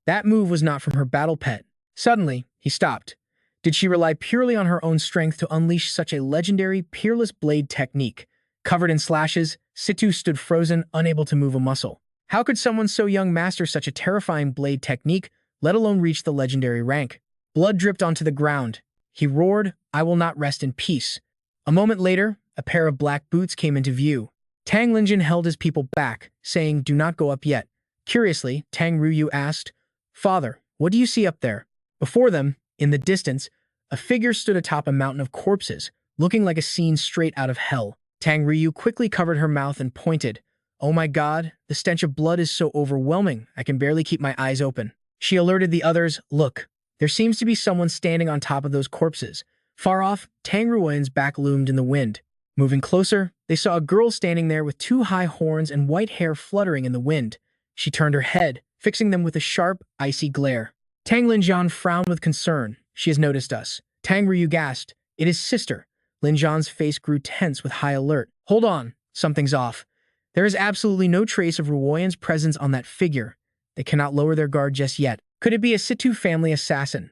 That move was not from her battle pet. Suddenly, he stopped. Did she rely purely on her own strength to unleash such a legendary, peerless blade technique? Covered in slashes, Situ stood frozen, unable to move a muscle. How could someone so young master such a terrifying blade technique, let alone reach the legendary rank? Blood dripped onto the ground. He roared, "I will not rest in peace." A moment later, a pair of black boots came into view. Tang Linjin held his people back, saying, "Do not go up yet." Curiously, Tang Ruyu asked, "Father, what do you see up there?" Before them, in the distance, a figure stood atop a mountain of corpses, looking like a scene straight out of hell. Tang Ryu quickly covered her mouth and pointed. Oh my god, the stench of blood is so overwhelming, I can barely keep my eyes open. She alerted the others, look, there seems to be someone standing on top of those corpses. Far off, Tang Ruoyan's back loomed in the wind. Moving closer, they saw a girl standing there with two high horns and white hair fluttering in the wind. She turned her head, fixing them with a sharp, icy glare. Tang Linjian frowned with concern. She has noticed us. Tang Ryu gasped. It is sister. Linjian's face grew tense with high alert. Hold on, something's off. There is absolutely no trace of Ruoyan's presence on that figure. They cannot lower their guard just yet. Could it be a Situ family assassin?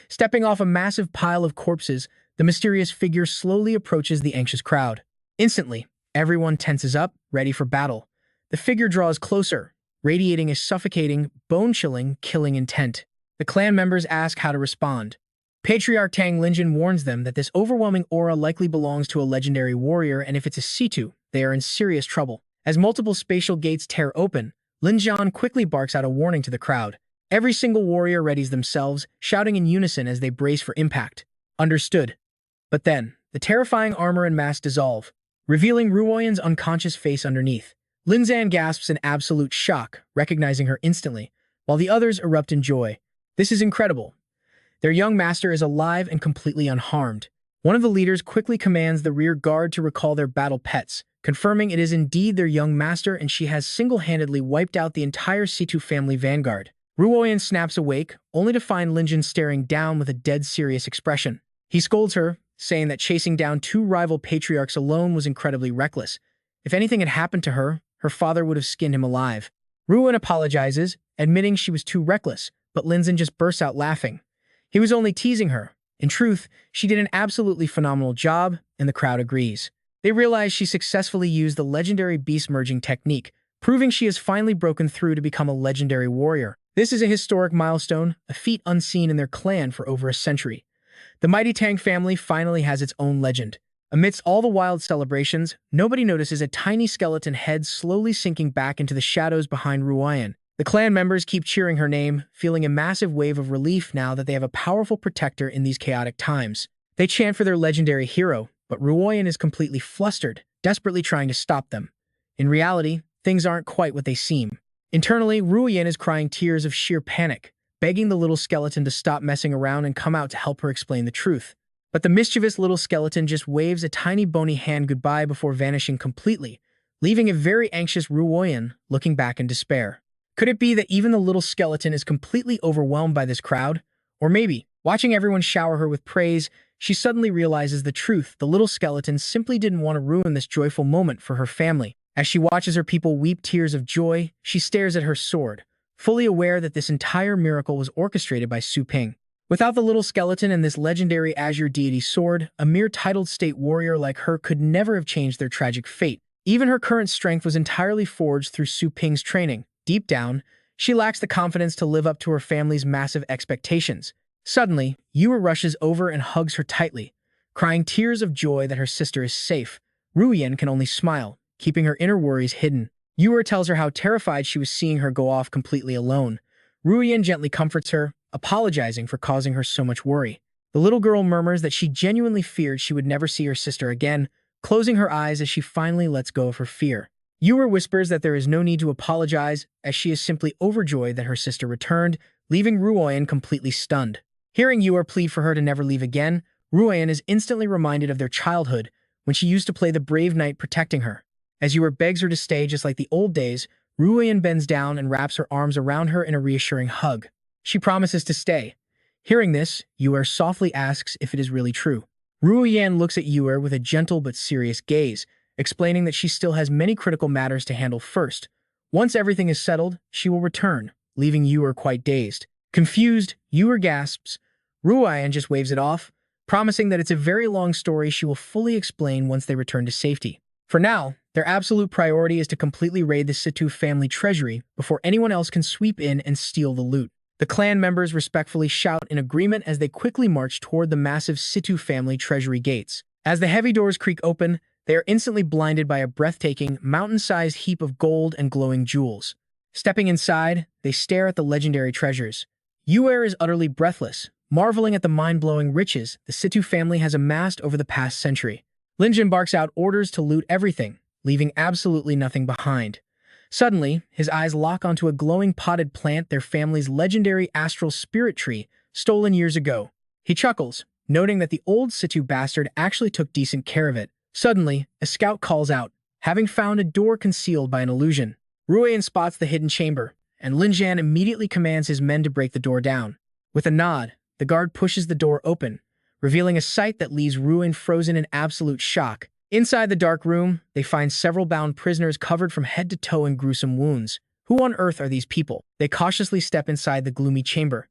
Stepping off a massive pile of corpses, the mysterious figure slowly approaches the anxious crowd. Instantly, everyone tenses up, ready for battle. The figure draws closer, radiating a suffocating, bone-chilling, killing intent. The clan members ask how to respond. Patriarch Tang Linjin warns them that this overwhelming aura likely belongs to a legendary warrior, and if it's a Situ, they are in serious trouble. As multiple spatial gates tear open, Linjian quickly barks out a warning to the crowd. Every single warrior readies themselves, shouting in unison as they brace for impact. Understood. But then, the terrifying armor and mask dissolve, revealing Ruoyan's unconscious face underneath. Linzan gasps in absolute shock, recognizing her instantly, while the others erupt in joy. This is incredible. Their young master is alive and completely unharmed. One of the leaders quickly commands the rear guard to recall their battle pets, confirming it is indeed their young master and she has single-handedly wiped out the entire Situ family vanguard. Ruoyan snaps awake, only to find Linjin staring down with a dead serious expression. He scolds her, saying that chasing down two rival patriarchs alone was incredibly reckless. If anything had happened to her, her father would have skinned him alive. Ruoyan apologizes, admitting she was too reckless, but Linzin just bursts out laughing. He was only teasing her. In truth, she did an absolutely phenomenal job, and the crowd agrees. They realize she successfully used the legendary beast merging technique, proving she has finally broken through to become a legendary warrior. This is a historic milestone, a feat unseen in their clan for over a century. The mighty Tang family finally has its own legend. Amidst all the wild celebrations, nobody notices a tiny skeleton head slowly sinking back into the shadows behind Ruoyan. The clan members keep cheering her name, feeling a massive wave of relief now that they have a powerful protector in these chaotic times. They chant for their legendary hero, but Ruoyan is completely flustered, desperately trying to stop them. In reality, things aren't quite what they seem. Internally, Ruoyan is crying tears of sheer panic, begging the little skeleton to stop messing around and come out to help her explain the truth. But the mischievous little skeleton just waves a tiny bony hand goodbye before vanishing completely, leaving a very anxious Ruoyan looking back in despair. Could it be that even the little skeleton is completely overwhelmed by this crowd? Or maybe, watching everyone shower her with praise, she suddenly realizes the truth. The little skeleton simply didn't want to ruin this joyful moment for her family. As she watches her people weep tears of joy, she stares at her sword, fully aware that this entire miracle was orchestrated by Su Ping. Without the little skeleton and this legendary azure deity sword, a mere titled state warrior like her could never have changed their tragic fate. Even her current strength was entirely forged through Su Ping's training. Deep down, she lacks the confidence to live up to her family's massive expectations. Suddenly, Yue rushes over and hugs her tightly, crying tears of joy that her sister is safe. Ruoyan can only smile, keeping her inner worries hidden. Yue tells her how terrified she was seeing her go off completely alone. Ruoyan gently comforts her, apologizing for causing her so much worry. The little girl murmurs that she genuinely feared she would never see her sister again, closing her eyes as she finally lets go of her fear. Yue whispers that there is no need to apologize, as she is simply overjoyed that her sister returned, leaving Ruoyan completely stunned. Hearing Yue plead for her to never leave again, Ruoyan is instantly reminded of their childhood, when she used to play the brave knight protecting her. As Yue begs her to stay just like the old days, Ruoyan bends down and wraps her arms around her in a reassuring hug. She promises to stay. Hearing this, Yue softly asks if it is really true. Ruoyan looks at Yue with a gentle but serious gaze, explaining that she still has many critical matters to handle first. Once everything is settled, she will return, leaving Yue quite dazed. Confused, Yue gasps. Ruoyan just waves it off, promising that it's a very long story she will fully explain once they return to safety. For now, their absolute priority is to completely raid the Situ family treasury before anyone else can sweep in and steal the loot. The clan members respectfully shout in agreement as they quickly march toward the massive Situ family treasury gates. As the heavy doors creak open, they are instantly blinded by a breathtaking, mountain-sized heap of gold and glowing jewels. Stepping inside, they stare at the legendary treasures. Yue is utterly breathless, marveling at the mind-blowing riches the Situ family has amassed over the past century. Linjin barks out orders to loot everything, leaving absolutely nothing behind. Suddenly, his eyes lock onto a glowing potted plant, their family's legendary astral spirit tree, stolen years ago. He chuckles, noting that the old Situ bastard actually took decent care of it. Suddenly, a scout calls out, having found a door concealed by an illusion. Ruyen spots the hidden chamber, and Linjan immediately commands his men to break the door down. With a nod, the guard pushes the door open, revealing a sight that leaves Ruyen frozen in absolute shock. Inside the dark room, they find several bound prisoners covered from head to toe in gruesome wounds. Who on earth are these people? They cautiously step inside the gloomy chamber.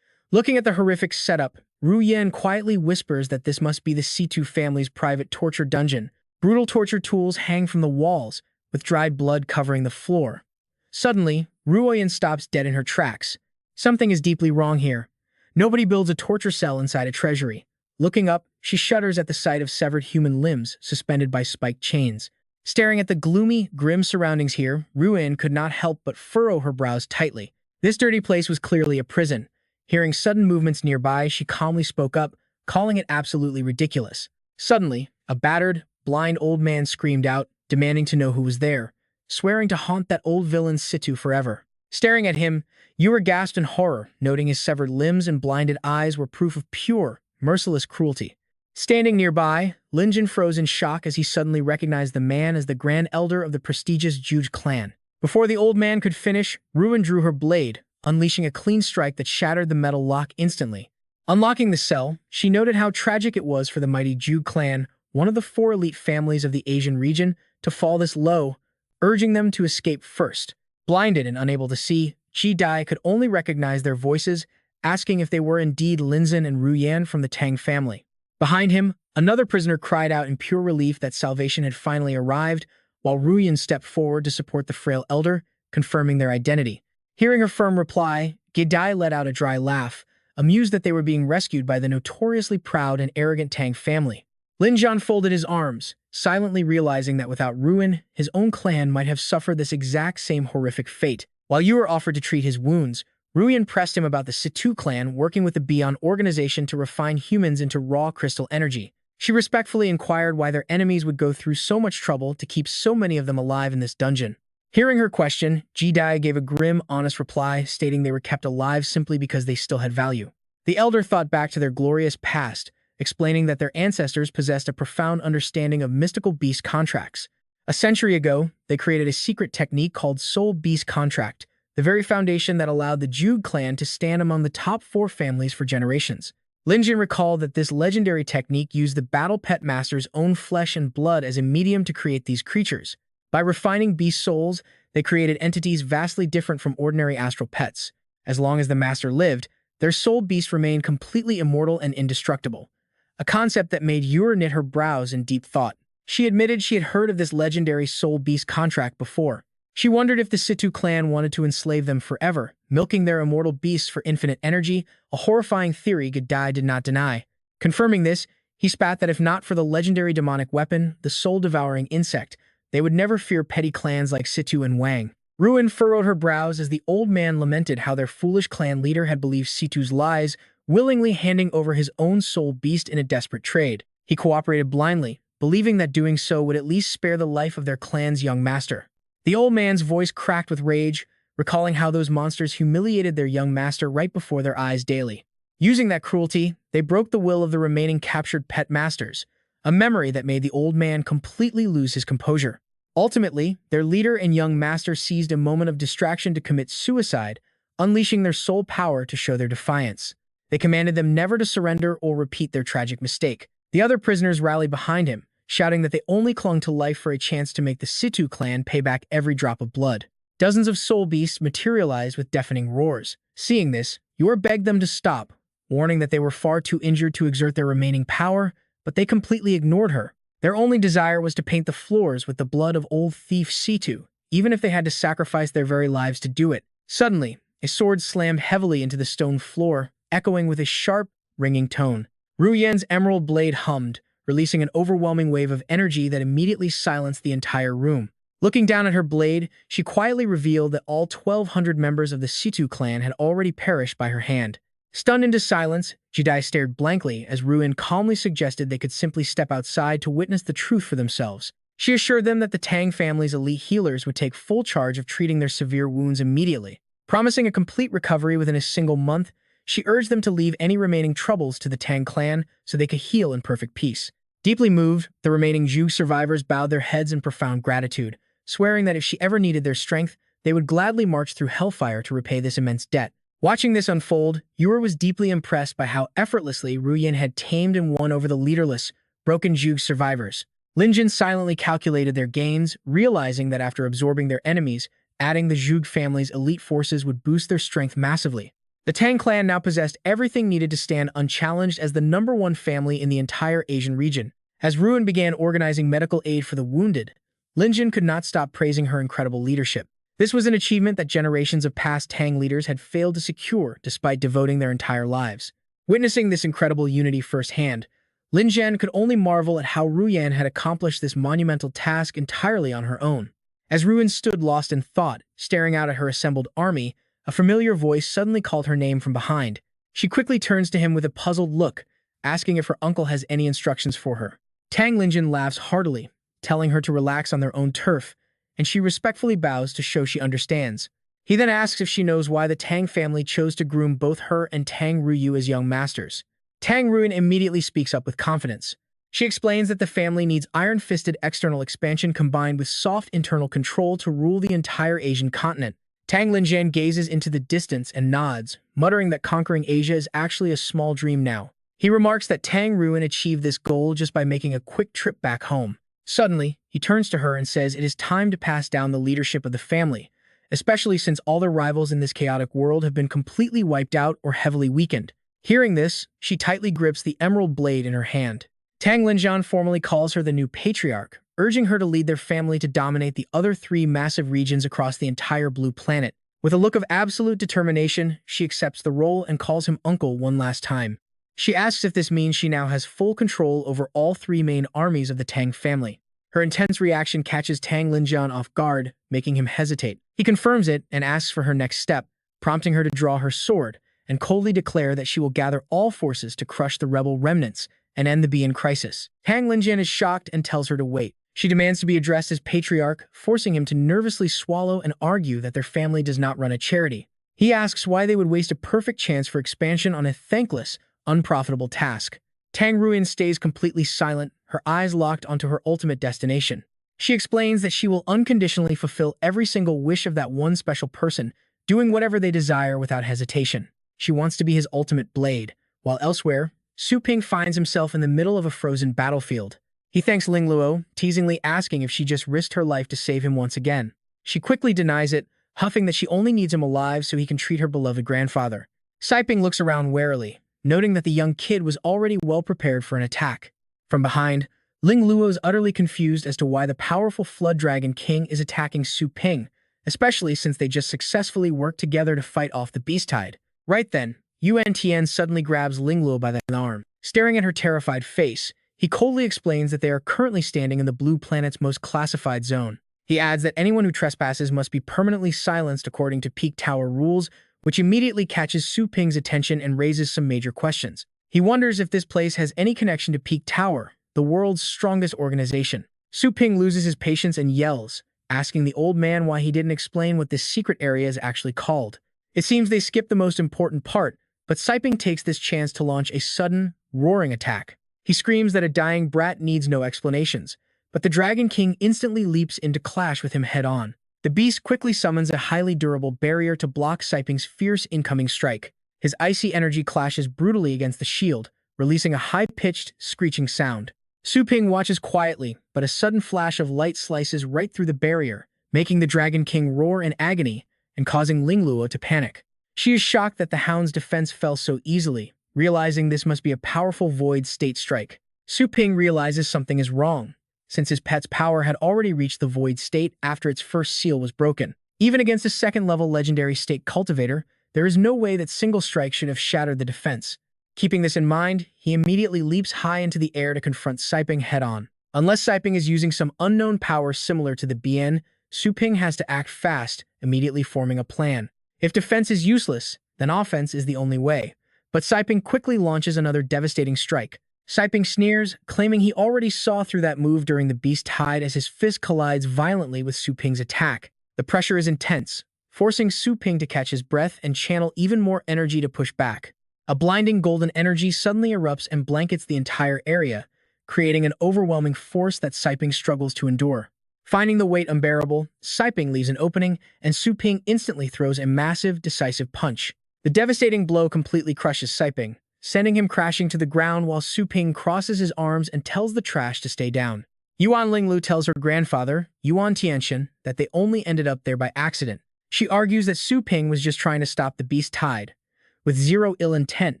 Looking at the horrific setup, Ruyen quietly whispers that this must be the Situ family's private torture dungeon. Brutal torture tools hang from the walls, with dried blood covering the floor. Suddenly, Ruyen stops dead in her tracks. Something is deeply wrong here. Nobody builds a torture cell inside a treasury. Looking up, she shudders at the sight of severed human limbs suspended by spiked chains. Staring at the gloomy, grim surroundings here, Ruyen could not help but furrow her brows tightly. This dirty place was clearly a prison. Hearing sudden movements nearby, she calmly spoke up, calling it absolutely ridiculous. Suddenly, a battered, blind old man screamed out, demanding to know who was there, swearing to haunt that old villain's Situ forever. Staring at him, Yura gasped in horror, noting his severed limbs and blinded eyes were proof of pure, merciless cruelty. Standing nearby, Linjin froze in shock as he suddenly recognized the man as the Grand Elder of the prestigious Juge clan. Before the old man could finish, Ruyen drew her blade, unleashing a clean strike that shattered the metal lock instantly. Unlocking the cell, she noted how tragic it was for the mighty Juge clan, one of the 4 elite families of the Asian region, to fall this low, urging them to escape first. Blinded and unable to see, Ji-Dai could only recognize their voices, asking if they were indeed Linzin and Ruyen from the Tang family. Behind him, another prisoner cried out in pure relief that salvation had finally arrived, while Ruyen stepped forward to support the frail elder, confirming their identity. Hearing her firm reply, Ji-Dai let out a dry laugh, amused that they were being rescued by the notoriously proud and arrogant Tang family. Linjan folded his arms, silently realizing that without Ruyen, his own clan might have suffered this exact same horrific fate. While Yura offered to treat his wounds, Ruyen pressed him about the Situ clan working with the Beyond organization to refine humans into raw crystal energy. She respectfully inquired why their enemies would go through so much trouble to keep so many of them alive in this dungeon. Hearing her question, Ji-Dai gave a grim, honest reply, stating they were kept alive simply because they still had value. The elder thought back to their glorious past, explaining that their ancestors possessed a profound understanding of mystical beast contracts. A century ago, they created a secret technique called Soul Beast Contract, the very foundation that allowed the Juge clan to stand among the top 4 families for generations. Linjin recalled that this legendary technique used the battle pet master's own flesh and blood as a medium to create these creatures. By refining beast souls, they created entities vastly different from ordinary astral pets. As long as the master lived, their soul beast remained completely immortal and indestructible, a concept that made Yura knit her brows in deep thought. She admitted she had heard of this legendary soul beast contract before. She wondered if the Situ clan wanted to enslave them forever, milking their immortal beasts for infinite energy, a horrifying theory Ji-Dai did not deny. Confirming this, he spat that if not for the legendary demonic weapon, the soul-devouring insect, they would never fear petty clans like Situ and Wang. Ruyen furrowed her brows as the old man lamented how their foolish clan leader had believed Situ's lies, willingly handing over his own soul beast in a desperate trade. He cooperated blindly, believing that doing so would at least spare the life of their clan's young master. The old man's voice cracked with rage, recalling how those monsters humiliated their young master right before their eyes daily. Using that cruelty, they broke the will of the remaining captured pet masters, a memory that made the old man completely lose his composure. Ultimately, their leader and young master seized a moment of distraction to commit suicide, unleashing their soul power to show their defiance. They commanded them never to surrender or repeat their tragic mistake. The other prisoners rallied behind him, shouting that they only clung to life for a chance to make the Situ clan pay back every drop of blood. Dozens of soul beasts materialized with deafening roars. Seeing this, Yura begged them to stop, warning that they were far too injured to exert their remaining power, but they completely ignored her. Their only desire was to paint the floors with the blood of old thief Situ, even if they had to sacrifice their very lives to do it. Suddenly, a sword slammed heavily into the stone floor, echoing with a sharp, ringing tone. Ruyen's emerald blade hummed, releasing an overwhelming wave of energy that immediately silenced the entire room. Looking down at her blade, she quietly revealed that all 1,200 members of the Situ clan had already perished by her hand. Stunned into silence, Jedi stared blankly as Ruin calmly suggested they could simply step outside to witness the truth for themselves. She assured them that the Tang family's elite healers would take full charge of treating their severe wounds immediately. Promising a complete recovery within a single month, she urged them to leave any remaining troubles to the Tang clan so they could heal in perfect peace. Deeply moved, the remaining Zhuge survivors bowed their heads in profound gratitude, swearing that if she ever needed their strength, they would gladly march through hellfire to repay this immense debt. Watching this unfold, Yor was deeply impressed by how effortlessly Ruyin had tamed and won over the leaderless, broken Zhuge survivors. Lin Jin silently calculated their gains, realizing that after absorbing their enemies, adding the Zhuge family's elite forces would boost their strength massively. The Tang clan now possessed everything needed to stand unchallenged as the #1 family in the entire Asian region. As Ruin began organizing medical aid for the wounded, Lin Jin could not stop praising her incredible leadership. This was an achievement that generations of past Tang leaders had failed to secure despite devoting their entire lives. Witnessing this incredible unity firsthand, Lin Zhen could only marvel at how Ruyan had accomplished this monumental task entirely on her own. As Ruin stood lost in thought, staring out at her assembled army, a familiar voice suddenly called her name from behind. She quickly turns to him with a puzzled look, asking if her uncle has any instructions for her. Tang Linjin laughs heartily, telling her to relax on their own turf, and she respectfully bows to show she understands. He then asks if she knows why the Tang family chose to groom both her and Tang Ruyu as young masters. Tang Ruin immediately speaks up with confidence. She explains that the family needs iron-fisted external expansion combined with soft internal control to rule the entire Asian continent. Tang Linjian gazes into the distance and nods, muttering that conquering Asia is actually a small dream now. He remarks that Tang Ruin achieved this goal just by making a quick trip back home. Suddenly, he turns to her and says it is time to pass down the leadership of the family, especially since all their rivals in this chaotic world have been completely wiped out or heavily weakened. Hearing this, she tightly grips the emerald blade in her hand. Tang Linjian formally calls her the new patriarch, urging her to lead their family to dominate the other 3 massive regions across the entire blue planet. With a look of absolute determination, she accepts the role and calls him uncle one last time. She asks if this means she now has full control over all 3 main armies of the Tang family. Her intense reaction catches Tang Linjian off guard, making him hesitate. He confirms it and asks for her next step, prompting her to draw her sword and coldly declare that she will gather all forces to crush the rebel remnants and end the Bian crisis. Tang Linjian is shocked and tells her to wait. She demands to be addressed as patriarch, forcing him to nervously swallow and argue that their family does not run a charity. He asks why they would waste a perfect chance for expansion on a thankless, unprofitable task. Tang Ruin stays completely silent, her eyes locked onto her ultimate destination. She explains that she will unconditionally fulfill every single wish of that one special person, doing whatever they desire without hesitation. She wants to be his ultimate blade, while elsewhere, Su Ping finds himself in the middle of a frozen battlefield. He thanks Ling Luo, teasingly asking if she just risked her life to save him once again. She quickly denies it, huffing that she only needs him alive so he can treat her beloved grandfather. Siping looks around warily, noting that the young kid was already well prepared for an attack. From behind, Ling Luo is utterly confused as to why the powerful Flood Dragon King is attacking Su Ping, especially since they just successfully worked together to fight off the Beast Tide. Right then, Yuan Tian suddenly grabs Ling Luo by the arm. Staring at her terrified face, he coldly explains that they are currently standing in the blue planet's most classified zone. He adds that anyone who trespasses must be permanently silenced according to Peak Tower rules, which immediately catches Su Ping's attention and raises some major questions. He wonders if this place has any connection to Peak Tower, the world's strongest organization. Su Ping loses his patience and yells, asking the old man why he didn't explain what this secret area is actually called. It seems they skipped the most important part, but Siping takes this chance to launch a sudden, roaring attack. He screams that a dying brat needs no explanations, but the Dragon King instantly leaps in to clash with him head-on. The beast quickly summons a highly durable barrier to block Siping's fierce incoming strike. His icy energy clashes brutally against the shield, releasing a high-pitched, screeching sound. Su Ping watches quietly, but a sudden flash of light slices right through the barrier, making the Dragon King roar in agony and causing Ling Luo to panic. She is shocked that the hound's defense fell so easily, realizing this must be a powerful void state strike. Su Ping realizes something is wrong, since his pet's power had already reached the void state after its first seal was broken. Even against a second-level legendary state cultivator, there is no way that single strike should have shattered the defense. Keeping this in mind, he immediately leaps high into the air to confront Siping head-on. Unless Siping is using some unknown power similar to the Bian, Su Ping has to act fast, immediately forming a plan. If defense is useless, then offense is the only way. But Siping quickly launches another devastating strike. Siping sneers, claiming he already saw through that move during the Beast Tide as his fist collides violently with Su Ping's attack. The pressure is intense, forcing Su Ping to catch his breath and channel even more energy to push back. A blinding golden energy suddenly erupts and blankets the entire area, creating an overwhelming force that Siping struggles to endure. Finding the weight unbearable, Siping leaves an opening, and Su Ping instantly throws a massive, decisive punch. The devastating blow completely crushes Siping, sending him crashing to the ground while Su Ping crosses his arms and tells the trash to stay down. Yuan Linglu tells her grandfather, Yuan Tianxian, that they only ended up there by accident. She argues that Su Ping was just trying to stop the Beast Tide, with zero ill intent,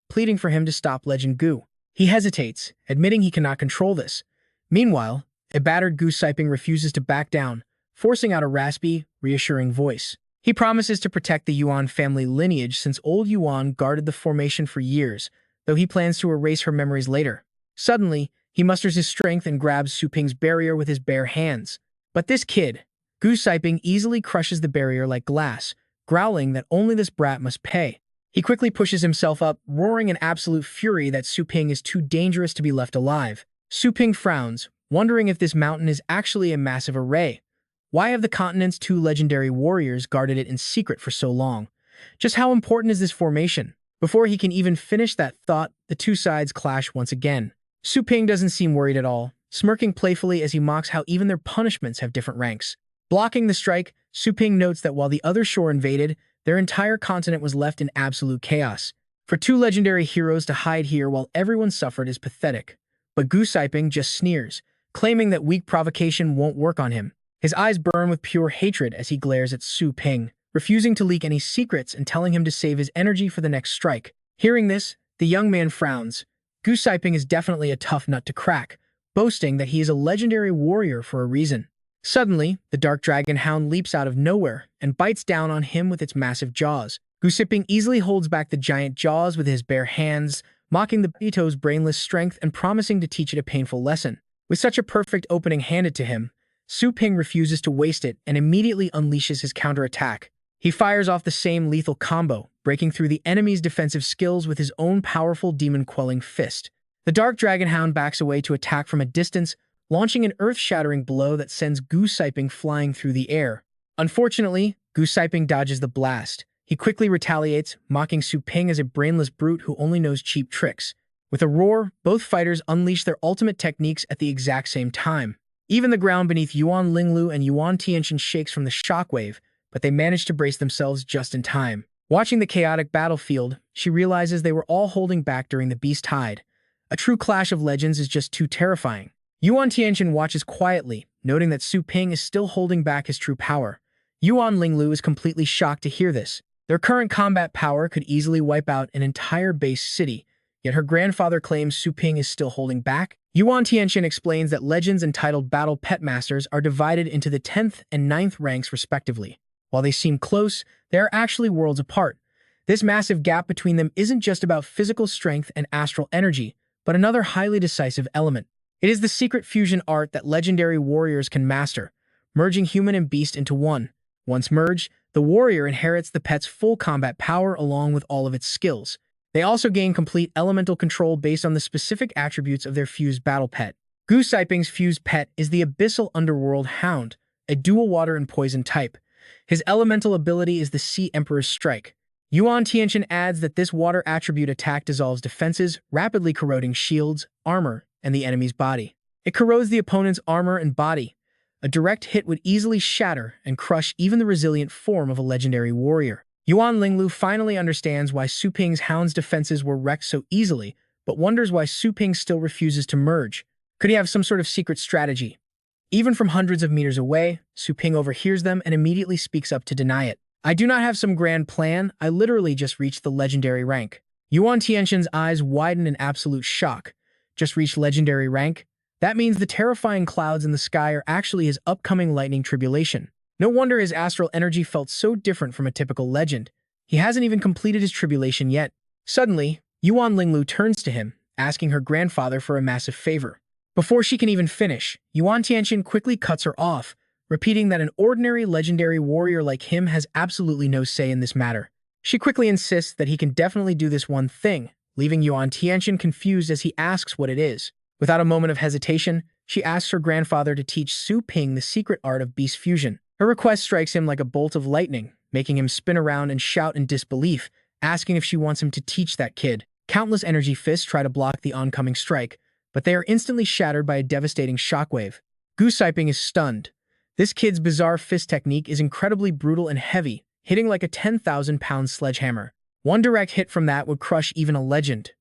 pleading for him to stop Legend Gu. He hesitates, admitting he cannot control this. Meanwhile, a battered Gu Siping refuses to back down, forcing out a raspy, reassuring voice. He promises to protect the Yuan family lineage since old Yuan guarded the formation for years, though he plans to erase her memories later. Suddenly, he musters his strength and grabs Su Ping's barrier with his bare hands. But this kid, Gu Siping, easily crushes the barrier like glass, growling that only this brat must pay. He quickly pushes himself up, roaring in absolute fury that Su Ping is too dangerous to be left alive. Su Ping frowns, wondering if this mountain is actually a massive array. Why have the continent's two legendary warriors guarded it in secret for so long? Just how important is this formation? Before he can even finish that thought, the two sides clash once again. Su Ping doesn't seem worried at all, smirking playfully as he mocks how even their punishments have different ranks. Blocking the strike, Su Ping notes that while the other shore invaded, their entire continent was left in absolute chaos. For two legendary heroes to hide here while everyone suffered is pathetic. But Gu Siping just sneers, claiming that weak provocation won't work on him. His eyes burn with pure hatred as he glares at Su Ping, refusing to leak any secrets and telling him to save his energy for the next strike. Hearing this, the young man frowns. Gu Siping is definitely a tough nut to crack, boasting that he is a legendary warrior for a reason. Suddenly, the dark dragon hound leaps out of nowhere and bites down on him with its massive jaws. Gu Siping easily holds back the giant jaws with his bare hands, mocking the Bito's brainless strength and promising to teach it a painful lesson. With such a perfect opening handed to him, Su Ping refuses to waste it and immediately unleashes his counterattack. He fires off the same lethal combo, breaking through the enemy's defensive skills with his own powerful demon-quelling fist. The dark dragon hound backs away to attack from a distance, launching an earth-shattering blow that sends Gu Siping flying through the air. Unfortunately, Gu Siping dodges the blast. He quickly retaliates, mocking Su Ping as a brainless brute who only knows cheap tricks. With a roar, both fighters unleash their ultimate techniques at the exact same time. Even the ground beneath Yuan Linglu and Yuan Tianxian shakes from the shockwave, but they manage to brace themselves just in time. Watching the chaotic battlefield, she realizes they were all holding back during the Beast Tide. A true clash of legends is just too terrifying. Yuan Tianxian watches quietly, noting that Su Ping is still holding back his true power. Yuan Linglu is completely shocked to hear this. Their current combat power could easily wipe out an entire base city, yet her grandfather claims Su Ping is still holding back. Yuan Tianxian explains that legends entitled Battle Pet Masters are divided into the 10th and 9th ranks respectively. While they seem close, they are actually worlds apart. This massive gap between them isn't just about physical strength and astral energy, but another highly decisive element. It is the secret fusion art that legendary warriors can master, merging human and beast into one. Once merged, the warrior inherits the pet's full combat power along with all of its skills. They also gain complete elemental control based on the specific attributes of their fused battle pet. Gu Siping's fused pet is the Abyssal Underworld Hound, a dual water and poison type. His elemental ability is the Sea Emperor's Strike. Yuan Tianxian adds that this water attribute attack dissolves defenses, rapidly corroding shields, armor, and the enemy's body. It corrodes the opponent's armor and body. A direct hit would easily shatter and crush even the resilient form of a legendary warrior. Yuan Linglu finally understands why Su Ping's hound's defenses were wrecked so easily, but wonders why Su Ping still refuses to merge. Could he have some sort of secret strategy? Even from hundreds of meters away, Su Ping overhears them and immediately speaks up to deny it. I do not have some grand plan, I literally just reached the legendary rank. Yuan Tianxian's eyes widen in absolute shock. Just reached legendary rank? That means the terrifying clouds in the sky are actually his upcoming lightning tribulation. No wonder his astral energy felt so different from a typical legend. He hasn't even completed his tribulation yet. Suddenly, Yuan Linglu turns to him, asking her grandfather for a massive favor. Before she can even finish, Yuan Tianxian quickly cuts her off, repeating that an ordinary legendary warrior like him has absolutely no say in this matter. She quickly insists that he can definitely do this one thing, leaving Yuan Tianxian confused as he asks what it is. Without a moment of hesitation, she asks her grandfather to teach Su Ping the secret art of beast fusion. Her request strikes him like a bolt of lightning, making him spin around and shout in disbelief, asking if she wants him to teach that kid. Countless energy fists try to block the oncoming strike, but they are instantly shattered by a devastating shockwave. Gu Siping is stunned. This kid's bizarre fist technique is incredibly brutal and heavy, hitting like a 10,000-pound sledgehammer. One direct hit from that would crush even a legend.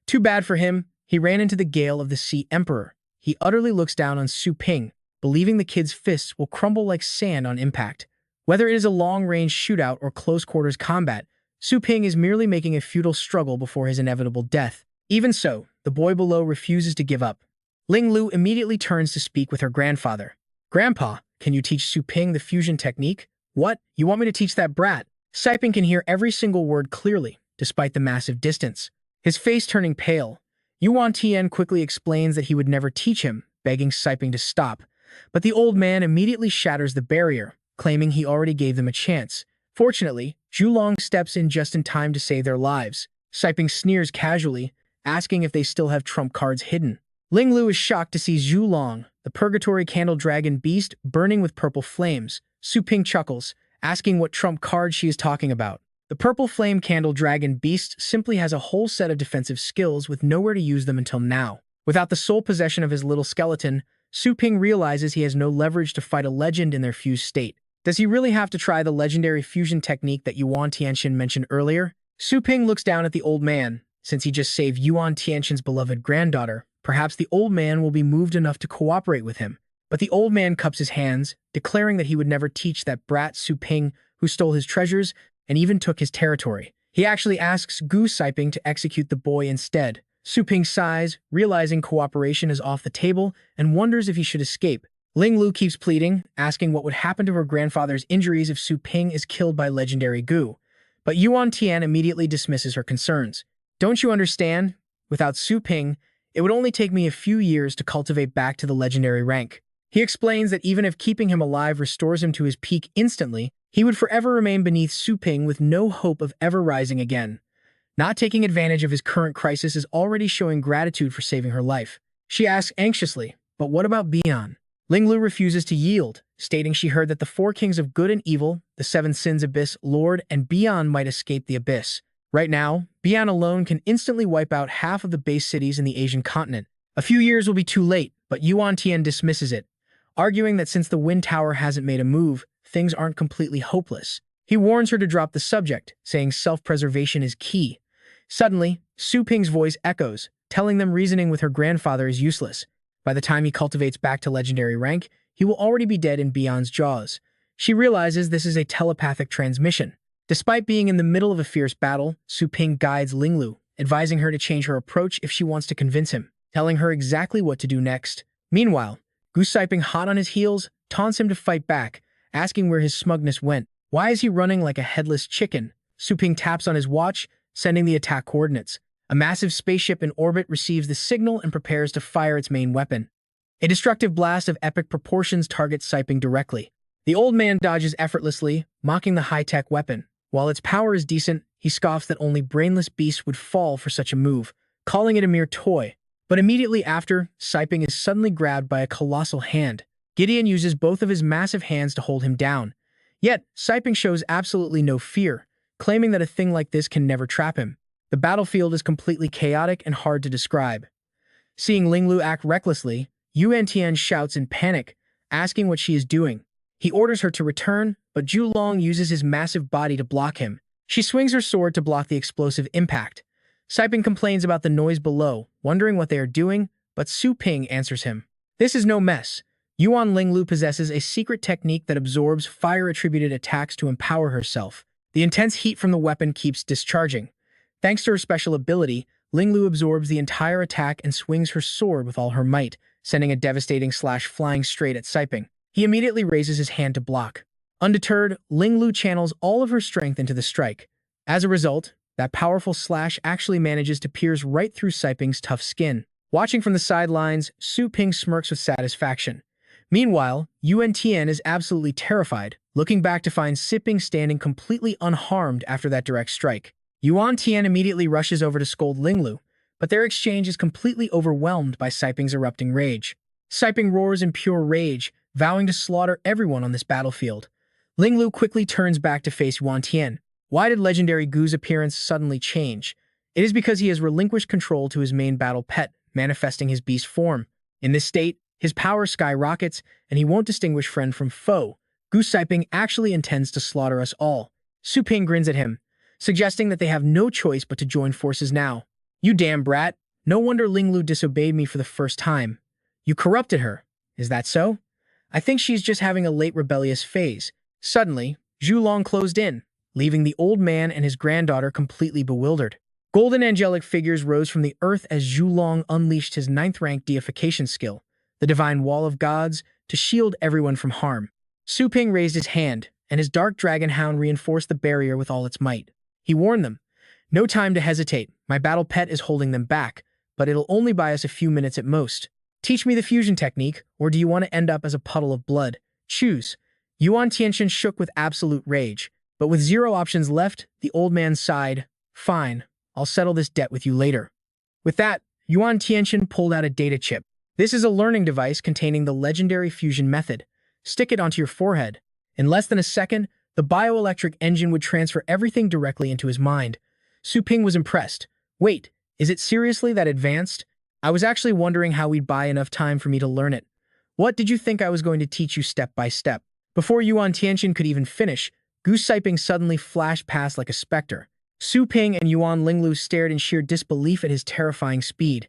Too bad for him, he ran into the gale of the Sea Emperor. He utterly looks down on Su Ping, believing the kid's fists will crumble like sand on impact. Whether it is a long-range shootout or close-quarters combat, Su Ping is merely making a futile struggle before his inevitable death. Even so, the boy below refuses to give up. Ling Lu immediately turns to speak with her grandfather. "Grandpa, can you teach Su Ping the fusion technique?" "What? You want me to teach that brat?" Siping can hear every single word clearly, despite the massive distance. His face turning pale, Yuan Tian quickly explains that he would never teach him, begging Siping to stop. But the old man immediately shatters the barrier, claiming he already gave them a chance. Fortunately, Zhulong steps in just in time to save their lives. Siping sneers casually, asking if they still have trump cards hidden. Ling Lu is shocked to see Zhulong, the purgatory candle dragon beast, burning with purple flames. Su Ping chuckles, asking what trump card she is talking about. The purple flame candle dragon beast simply has a whole set of defensive skills with nowhere to use them until now. Without the sole possession of his little skeleton, Su Ping realizes he has no leverage to fight a legend in their fused state. Does he really have to try the legendary fusion technique that Yuan Tianxian mentioned earlier? Su Ping looks down at the old man. Since he just saved Yuan Tianxian's beloved granddaughter, perhaps the old man will be moved enough to cooperate with him. But the old man cups his hands, declaring that he would never teach that brat Su Ping who stole his treasures and even took his territory. He actually asks Gu Siping to execute the boy instead. Su Ping sighs, realizing cooperation is off the table, and wonders if he should escape. Ling Lu keeps pleading, asking what would happen to her grandfather's injuries if Su Ping is killed by legendary Gu. But Yuan Tian immediately dismisses her concerns. "Don't you understand? Without Su Ping, it would only take me a few years to cultivate back to the legendary rank." He explains that even if keeping him alive restores him to his peak instantly, he would forever remain beneath Su Ping with no hope of ever rising again. Not taking advantage of his current crisis is already showing gratitude for saving her life. She asks anxiously, "But what about Bian?" Ling Lu refuses to yield, stating she heard that the four kings of good and evil, the seven sins abyss lord, and Bian might escape the abyss. Right now, Bian alone can instantly wipe out half of the base cities in the Asian continent. A few years will be too late, but Yuan Tian dismisses it, arguing that since the Wind Tower hasn't made a move, things aren't completely hopeless. He warns her to drop the subject, saying self-preservation is key. Suddenly, Su Ping's voice echoes, telling them reasoning with her grandfather is useless. By the time he cultivates back to legendary rank, he will already be dead in Bian's jaws. She realizes this is a telepathic transmission. Despite being in the middle of a fierce battle, Su Ping guides Ling Lu, advising her to change her approach if she wants to convince him, telling her exactly what to do next. Meanwhile, Gu Siping, hot on his heels, taunts him to fight back, asking where his smugness went. Why is he running like a headless chicken? Su Ping taps on his watch, sending the attack coordinates. A massive spaceship in orbit receives the signal and prepares to fire its main weapon. A destructive blast of epic proportions targets Siping directly. The old man dodges effortlessly, mocking the high-tech weapon. While its power is decent, he scoffs that only brainless beasts would fall for such a move, calling it a mere toy. But immediately after, Siping is suddenly grabbed by a colossal hand. Gideon uses both of his massive hands to hold him down. Yet, Siping shows absolutely no fear, claiming that a thing like this can never trap him. The battlefield is completely chaotic and hard to describe. Seeing Ling Lu act recklessly, Yuan Tian shouts in panic, asking what she is doing. He orders her to return, but Zhulong uses his massive body to block him. She swings her sword to block the explosive impact. Siping complains about the noise below, wondering what they are doing, but Su Ping answers him. This is no mess. Yuan Ling Lu possesses a secret technique that absorbs fire-attributed attacks to empower herself. The intense heat from the weapon keeps discharging. Thanks to her special ability, Ling Lu absorbs the entire attack and swings her sword with all her might, sending a devastating slash flying straight at Siping. He immediately raises his hand to block. Undeterred, Ling Lu channels all of her strength into the strike. As a result, that powerful slash actually manages to pierce right through Siping's tough skin. Watching from the sidelines, Su Ping smirks with satisfaction. Meanwhile, Yuan Tian is absolutely terrified, looking back to find Siping standing completely unharmed after that direct strike. Yuan Tian immediately rushes over to scold Linglu, but their exchange is completely overwhelmed by Siping's erupting rage. Siping roars in pure rage, vowing to slaughter everyone on this battlefield. Linglu quickly turns back to face Yuan Tian. Why did legendary Gu's appearance suddenly change? It is because he has relinquished control to his main battle pet, manifesting his beast form. In this state, his power skyrockets, and he won't distinguish friend from foe. Gu Siping actually intends to slaughter us all. Su Ping grins at him, suggesting that they have no choice but to join forces now. You damn brat. No wonder Linglu disobeyed me for the first time. You corrupted her. Is that so? I think she's just having a late rebellious phase. Suddenly, Zhulong closed in, leaving the old man and his granddaughter completely bewildered. Golden angelic figures rose from the earth as Zhulong unleashed his 9th-rank deification skill, the divine wall of gods, to shield everyone from harm. Su Ping raised his hand, and his dark dragon hound reinforced the barrier with all its might. He warned them, "No time to hesitate. My battle pet is holding them back, but it'll only buy us a few minutes at most. Teach me the fusion technique, or do you want to end up as a puddle of blood? Choose." Yuan Tianxian shook with absolute rage, but with 0 options left, the old man sighed. "Fine, I'll settle this debt with you later." With that, Yuan Tianxian pulled out a data chip. This is a learning device containing the legendary fusion method. Stick it onto your forehead. In less than a second, the bioelectric engine would transfer everything directly into his mind. Su Ping was impressed. "Wait, is it seriously that advanced? I was actually wondering how we'd buy enough time for me to learn it. What did you think I was going to teach you step by step?" Before Yuan Tianxian could even finish, Gu Siping suddenly flashed past like a specter. Su Ping and Yuan Linglu stared in sheer disbelief at his terrifying speed.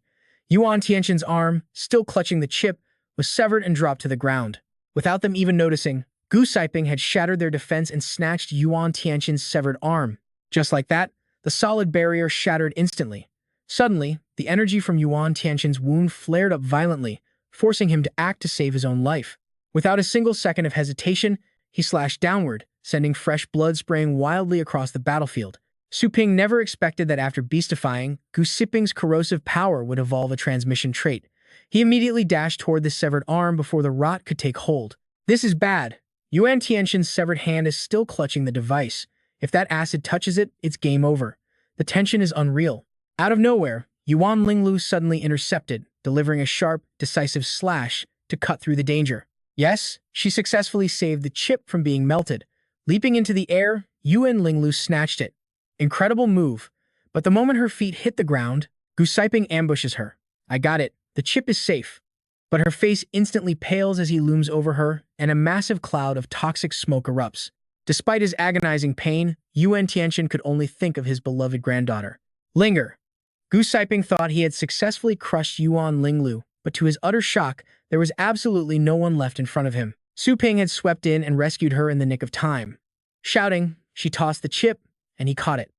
Yuan Tianxian's arm, still clutching the chip, was severed and dropped to the ground. Without them even noticing, Gu Siping had shattered their defense and snatched Yuan Tianxian's severed arm. Just like that, the solid barrier shattered instantly. Suddenly, the energy from Yuan Tianxian's wound flared up violently, forcing him to act to save his own life. Without a single second of hesitation, he slashed downward, sending fresh blood spraying wildly across the battlefield. Su Ping never expected that after beastifying, Gu Siping's corrosive power would evolve a transmission trait. He immediately dashed toward the severed arm before the rot could take hold. This is bad. Yuan Tianxian's severed hand is still clutching the device. If that acid touches it, it's game over. The tension is unreal. Out of nowhere, Yuan Linglu suddenly intercepted, delivering a sharp, decisive slash to cut through the danger. Yes, she successfully saved the chip from being melted. Leaping into the air, Yuan Linglu snatched it. Incredible move. But the moment her feet hit the ground, Gu Siping ambushes her. "I got it. The chip is safe." But her face instantly pales as he looms over her, and a massive cloud of toxic smoke erupts. Despite his agonizing pain, Yuan Tianxian could only think of his beloved granddaughter. Linger. Gu Siping thought he had successfully crushed Yuan Linglu, but to his utter shock, there was absolutely no one left in front of him. Su Ping had swept in and rescued her in the nick of time. Shouting, she tossed the chip, and he caught it.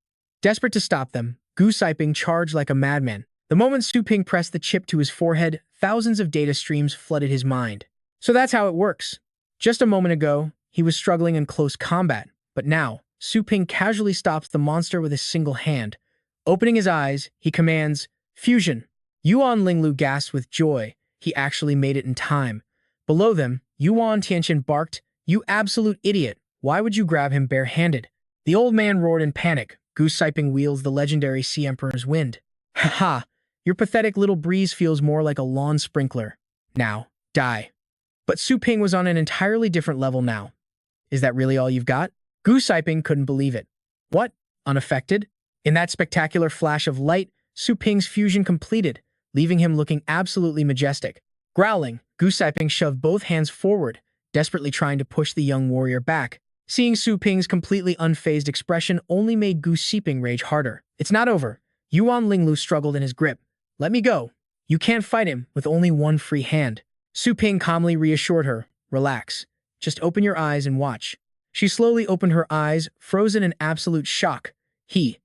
Desperate to stop them, Gu Siping charged like a madman. The moment Su Ping pressed the chip to his forehead, thousands of data streams flooded his mind. So that's how it works. Just a moment ago, he was struggling in close combat, but now, Su Ping casually stops the monster with a single hand. Opening his eyes, he commands, "Fusion." Yuan Linglu gasped with joy. He actually made it in time. Below them, Yuan Tianxian barked, "You absolute idiot. Why would you grab him bare-handed?" The old man roared in panic. Gu Siping wields the legendary Sea Emperor's wind. "Ha ha! Your pathetic little breeze feels more like a lawn sprinkler. Now, die." But Su Ping was on an entirely different level now. "Is that really all you've got?" Gu Siping couldn't believe it. What? Unaffected? In that spectacular flash of light, Su Ping's fusion completed, leaving him looking absolutely majestic. Growling, Gu Siping shoved both hands forward, desperately trying to push the young warrior back. Seeing Su Ping's completely unfazed expression only made Gu Siping rage harder. "It's not over." Yuan Linglu struggled in his grip. "Let me go. You can't fight him with only one free hand." Su Ping calmly reassured her. "Relax. Just open your eyes and watch." She slowly opened her eyes, frozen in absolute shock. He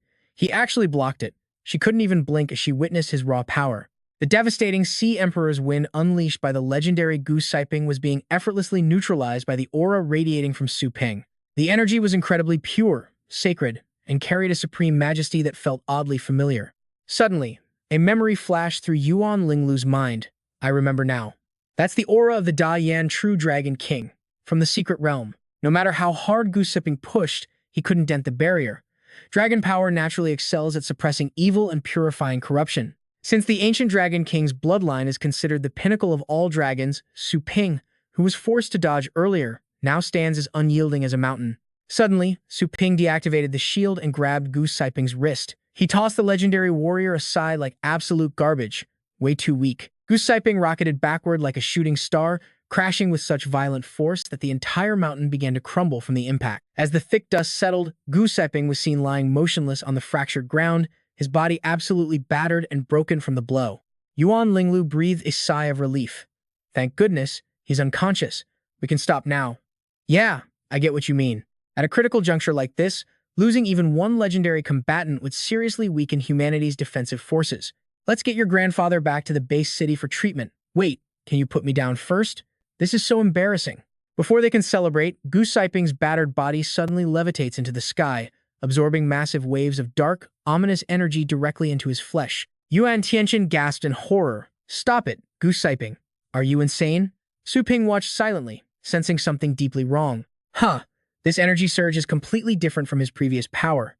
actually blocked it. She couldn't even blink as she witnessed his raw power. The devastating Sea Emperor's wind unleashed by the legendary Gu Siping was being effortlessly neutralized by the aura radiating from Su Ping. The energy was incredibly pure, sacred, and carried a supreme majesty that felt oddly familiar. Suddenly, a memory flashed through Yuan Linglu's mind. "I remember now. That's the aura of the Da Yan True Dragon King, from the Secret Realm. No matter how hard Goose-Sipping pushed, he couldn't dent the barrier. Dragon power naturally excels at suppressing evil and purifying corruption. Since the ancient Dragon King's bloodline is considered the pinnacle of all dragons, Su Ping, who was forced to dodge earlier, now stands as unyielding as a mountain. Suddenly, Su Ping deactivated the shield and grabbed Goose-Sipping's wrist. He tossed the legendary warrior aside like absolute garbage. Way too weak. Goose-Sipping rocketed backward like a shooting star, crashing with such violent force that the entire mountain began to crumble from the impact. As the thick dust settled, Goose-Sipping was seen lying motionless on the fractured ground, his body absolutely battered and broken from the blow. Yuan Linglu breathed a sigh of relief. Thank goodness, he's unconscious. We can stop now. Yeah, I get what you mean. At a critical juncture like this, losing even one legendary combatant would seriously weaken humanity's defensive forces. Let's get your grandfather back to the base city for treatment. Wait, can you put me down first? This is so embarrassing. Before they can celebrate, Goose-Sipping's battered body suddenly levitates into the sky, absorbing massive waves of dark, ominous energy directly into his flesh. Yuan Tianchen gasped in horror. Stop it, Goose-Sipping. Are you insane? Su Ping watched silently, sensing something deeply wrong. This energy surge is completely different from his previous power.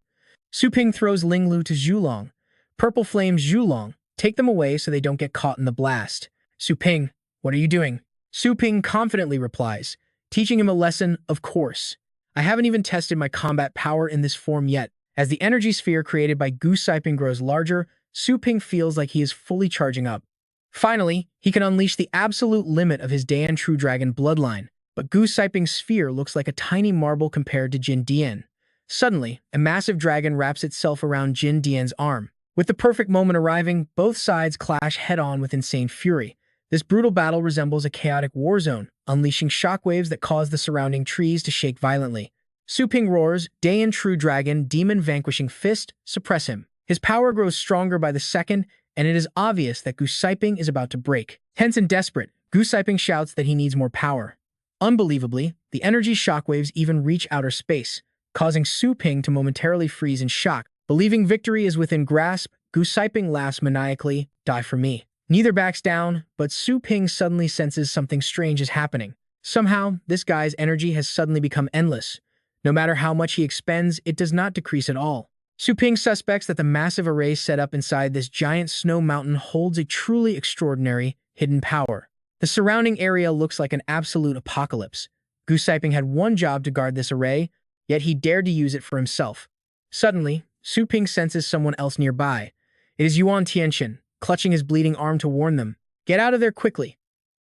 Su Ping throws Linglu to Zhulong. Purple flames Zhulong. Take them away so they don't get caught in the blast. Su Ping, what are you doing? Su Ping confidently replies, teaching him a lesson, of course. I haven't even tested my combat power in this form yet. As the energy sphere created by Goose-Sipping grows larger, Su Ping feels like he is fully charging up. Finally, he can unleash the absolute limit of his Dayan True Dragon bloodline, but Goose-Sipping's sphere looks like a tiny marble compared to Jin Dian. Suddenly, a massive dragon wraps itself around Jin Dian's arm. With the perfect moment arriving, both sides clash head-on with insane fury. This brutal battle resembles a chaotic war zone, unleashing shockwaves that cause the surrounding trees to shake violently. Su Ping roars, Dayan True Dragon, Demon Vanquishing Fist, suppress him. His power grows stronger by the second, and it is obvious that Goose-Sipping is about to break. Tense and desperate, Goose-Sipping shouts that he needs more power. Unbelievably, the energy shockwaves even reach outer space, causing Su Ping to momentarily freeze in shock. Believing victory is within grasp, Goose-Sipping laughs maniacally, die for me. Neither backs down, but Su Ping suddenly senses something strange is happening. Somehow, this guy's energy has suddenly become endless. No matter how much he expends, it does not decrease at all. Su Ping suspects that the massive array set up inside this giant snow mountain holds a truly extraordinary, hidden power. The surrounding area looks like an absolute apocalypse. Goose-Sipping had one job to guard this array, yet he dared to use it for himself. Suddenly, Su Ping senses someone else nearby. It is Yuan Tianchen, clutching his bleeding arm to warn them. Get out of there quickly.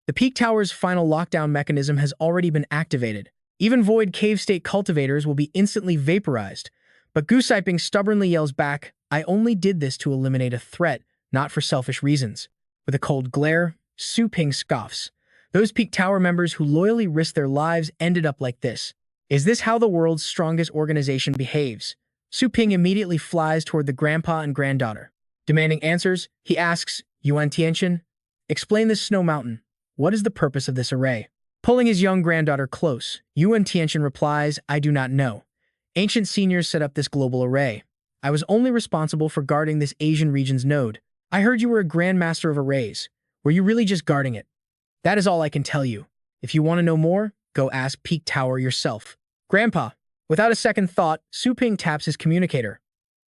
The Peak Tower's final lockdown mechanism has already been activated. Even Void Cave State cultivators will be instantly vaporized. But Goose-Sipping stubbornly yells back, I only did this to eliminate a threat, not for selfish reasons. With a cold glare, Su Ping scoffs. Those Peak Tower members who loyally risked their lives ended up like this. Is this how the world's strongest organization behaves? Su Ping immediately flies toward the grandpa and granddaughter. Demanding answers, he asks, Yuan Tianchen, explain this snow mountain. What is the purpose of this array? Pulling his young granddaughter close, Yuan Tianchen replies, I do not know. Ancient seniors set up this global array. I was only responsible for guarding this Asian region's node. I heard you were a grandmaster of arrays. Were you really just guarding it? That is all I can tell you. If you want to know more, go ask Peak Tower yourself. Grandpa. Without a second thought, Su Ping taps his communicator.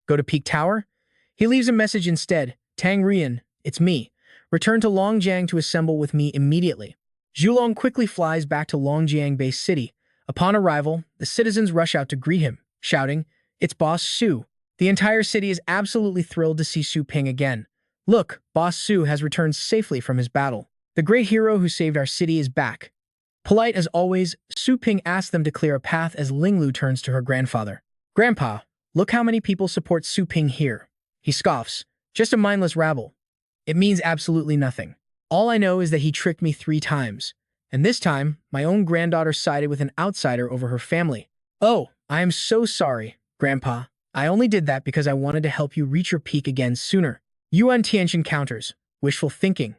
Go to Peak Tower? He leaves a message instead. Tang Rian, it's me. Return to Longjiang to assemble with me immediately. Zhulong quickly flies back to Longjiang Base City. Upon arrival, the citizens rush out to greet him, shouting, It's Boss Su. The entire city is absolutely thrilled to see Su Ping again. Look, Boss Su has returned safely from his battle. The great hero who saved our city is back. Polite as always, Su Ping asks them to clear a path as Linglu turns to her grandfather. Grandpa, look how many people support Su Ping here. He scoffs. Just a mindless rabble. It means absolutely nothing. All I know is that he tricked me 3 times. And this time, my own granddaughter sided with an outsider over her family. Oh, I am so sorry, Grandpa. I only did that because I wanted to help you reach your peak again sooner. Yuan Tianchen counters. Wishful thinking.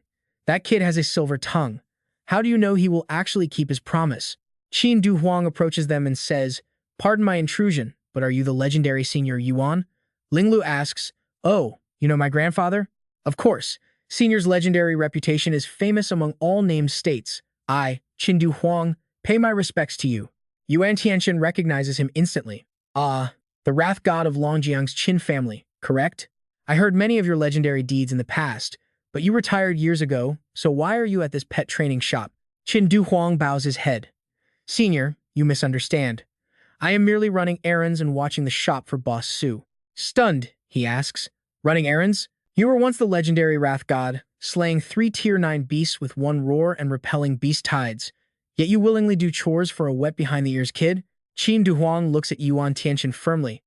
That kid has a silver tongue. How do you know he will actually keep his promise? Qin Du Huang approaches them and says, Pardon my intrusion, but are you the legendary Senior Yuan? Linglu asks, Oh, you know my grandfather? Of course. Senior's legendary reputation is famous among all named states. I, Qin Du Huang, pay my respects to you. Yuan Tianchen recognizes him instantly. Ah, the wrath god of Longjiang's Qin family, correct? I heard many of your legendary deeds in the past, but you retired years ago, so why are you at this pet training shop? Qin Duhuang bows his head. Senior, you misunderstand. I am merely running errands and watching the shop for Boss Su. Stunned, he asks, running errands? You were once the legendary wrath god, slaying 3 tier 9 beasts with one roar and repelling beast tides. Yet you willingly do chores for a wet behind-the-ears kid? Qin Duhuang looks at Yuan Tianchen firmly.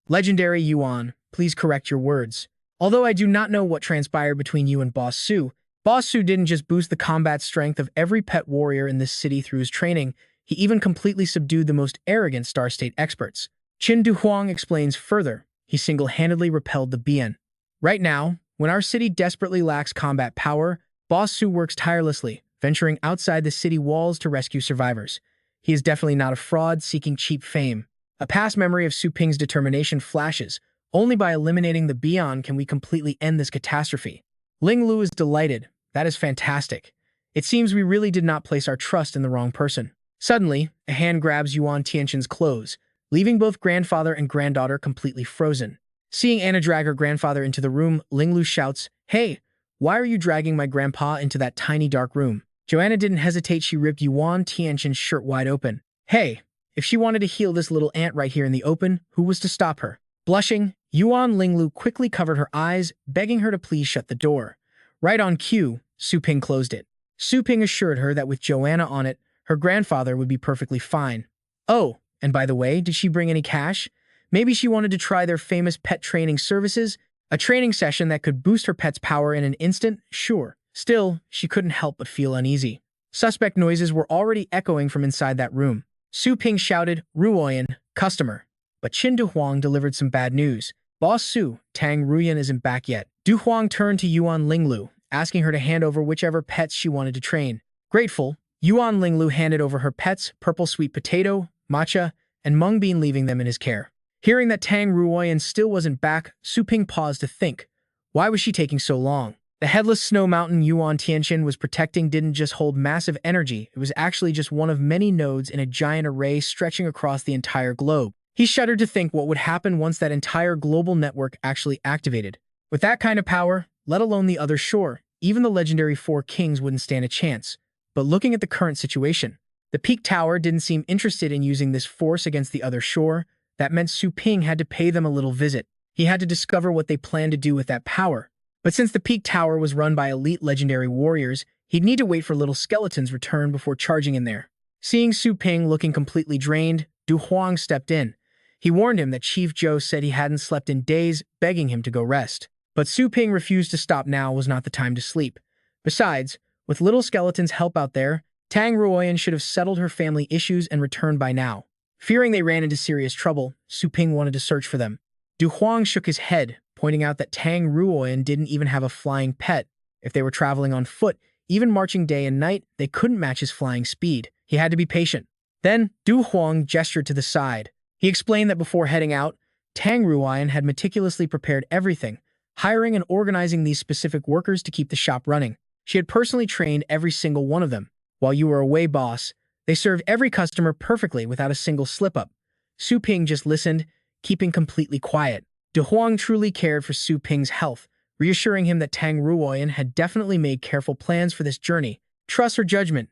Legendary Yuan, please correct your words. Although I do not know what transpired between you and Boss Su didn't just boost the combat strength of every pet warrior in this city through his training, he even completely subdued the most arrogant Star State experts. Qin Duhuang explains further, he single-handedly repelled the Bian. Right now, when our city desperately lacks combat power, Boss Su works tirelessly, venturing outside the city walls to rescue survivors. He is definitely not a fraud seeking cheap fame. A past memory of Su Ping's determination flashes. Only by eliminating the Bian can we completely end this catastrophe. Ling Lu is delighted. That is fantastic. It seems we really did not place our trust in the wrong person. Suddenly, a hand grabs Yuan Tianchen's clothes, leaving both grandfather and granddaughter completely frozen. Seeing Anna drag her grandfather into the room, Ling Lu shouts, "Hey, why are you dragging my grandpa into that tiny dark room?" Joanna didn't hesitate, she ripped Yuan Tianchen's shirt wide open. Hey, if she wanted to heal this little ant right here in the open, who was to stop her? Blushing, Yuan Linglu quickly covered her eyes, begging her to please shut the door. Right on cue, Su Ping closed it. Su Ping assured her that with Joanna on it, her grandfather would be perfectly fine. Oh, and by the way, did she bring any cash? Maybe she wanted to try their famous pet training services? A training session that could boost her pet's power in an instant? Sure. Still, she couldn't help but feel uneasy. Suspect noises were already echoing from inside that room. Su Ping shouted, "Ruoyan, customer." But Qin Duhuang delivered some bad news. Boss Su, Tang Ruyan isn't back yet. Duhuang turned to Yuan Linglu, asking her to hand over whichever pets she wanted to train. Grateful, Yuan Linglu handed over her pets, purple sweet potato, matcha, and mung bean, leaving them in his care. Hearing that Tang Ruoyan still wasn't back, Su Ping paused to think. Why was she taking so long? The headless snow mountain Yuan Tianchen was protecting didn't just hold massive energy, it was actually just one of many nodes in a giant array stretching across the entire globe. He shuddered to think what would happen once that entire global network actually activated. With that kind of power, let alone the other shore, even the legendary 4 kings wouldn't stand a chance. But looking at the current situation, the Peak Tower didn't seem interested in using this force against the other shore. That meant Su Ping had to pay them a little visit. He had to discover what they planned to do with that power. But since the Peak Tower was run by elite legendary warriors, he'd need to wait for little skeleton's return before charging in there. Seeing Su Ping looking completely drained, Du Huang stepped in. He warned him that Chief Zhou said he hadn't slept in days, begging him to go rest. But Su Ping refused to stop. Now was not the time to sleep. Besides, with little skeleton's help out there, Tang Ruoyan should have settled her family issues and returned by now. Fearing they ran into serious trouble, Su Ping wanted to search for them. Du Huang shook his head, pointing out that Tang Ruoyan didn't even have a flying pet. If they were traveling on foot, even marching day and night, they couldn't match his flying speed. He had to be patient. Then, Du Huang gestured to the side. He explained that before heading out, Tang Ruoyan had meticulously prepared everything, hiring and organizing these specific workers to keep the shop running. She had personally trained every single one of them. While you were away, boss, they served every customer perfectly without a single slip-up. Su Ping just listened, keeping completely quiet. Du Huang truly cared for Su Ping's health, reassuring him that Tang Ruoyan had definitely made careful plans for this journey. Trust her judgment.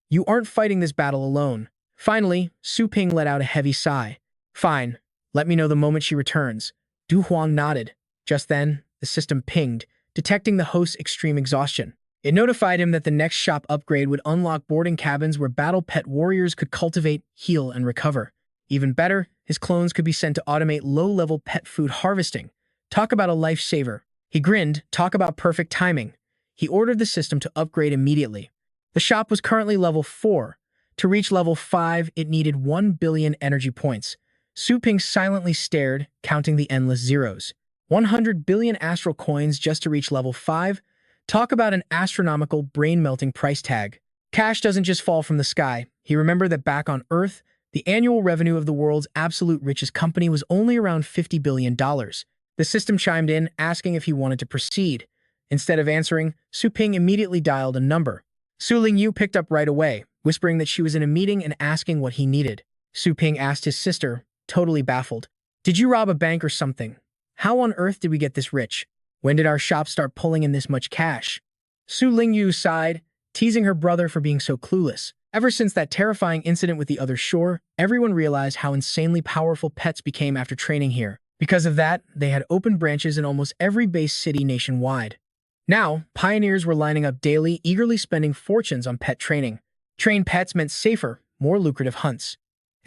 You aren't fighting this battle alone. Finally, Su Ping let out a heavy sigh. Fine. Let me know the moment she returns. Du Huang nodded. Just then, the system pinged, detecting the host's extreme exhaustion. It notified him that the next shop upgrade would unlock boarding cabins where battle pet warriors could cultivate, heal, and recover. Even better, his clones could be sent to automate low-level pet food harvesting. Talk about a lifesaver. He grinned, talk about perfect timing. He ordered the system to upgrade immediately. The shop was currently level 4. To reach level 5, it needed 1 billion energy points. Su Ping silently stared, counting the endless zeros. 100 billion astral coins just to reach level 5? Talk about an astronomical, brain-melting price tag. Cash doesn't just fall from the sky. He remembered that back on Earth, the annual revenue of the world's absolute richest company was only around $50 billion. The system chimed in, asking if he wanted to proceed. Instead of answering, Su Ping immediately dialed a number. Su Lingyu picked up right away, whispering that she was in a meeting and asking what he needed. Su Ping asked his sister, totally baffled. Did you rob a bank or something? How on earth did we get this rich? When did our shop start pulling in this much cash? Su Lingyu sighed, teasing her brother for being so clueless. Ever since that terrifying incident with the other shore, everyone realized how insanely powerful pets became after training here. Because of that, they had open branches in almost every base city nationwide. Now, pioneers were lining up daily, eagerly spending fortunes on pet training. Trained pets meant safer, more lucrative hunts.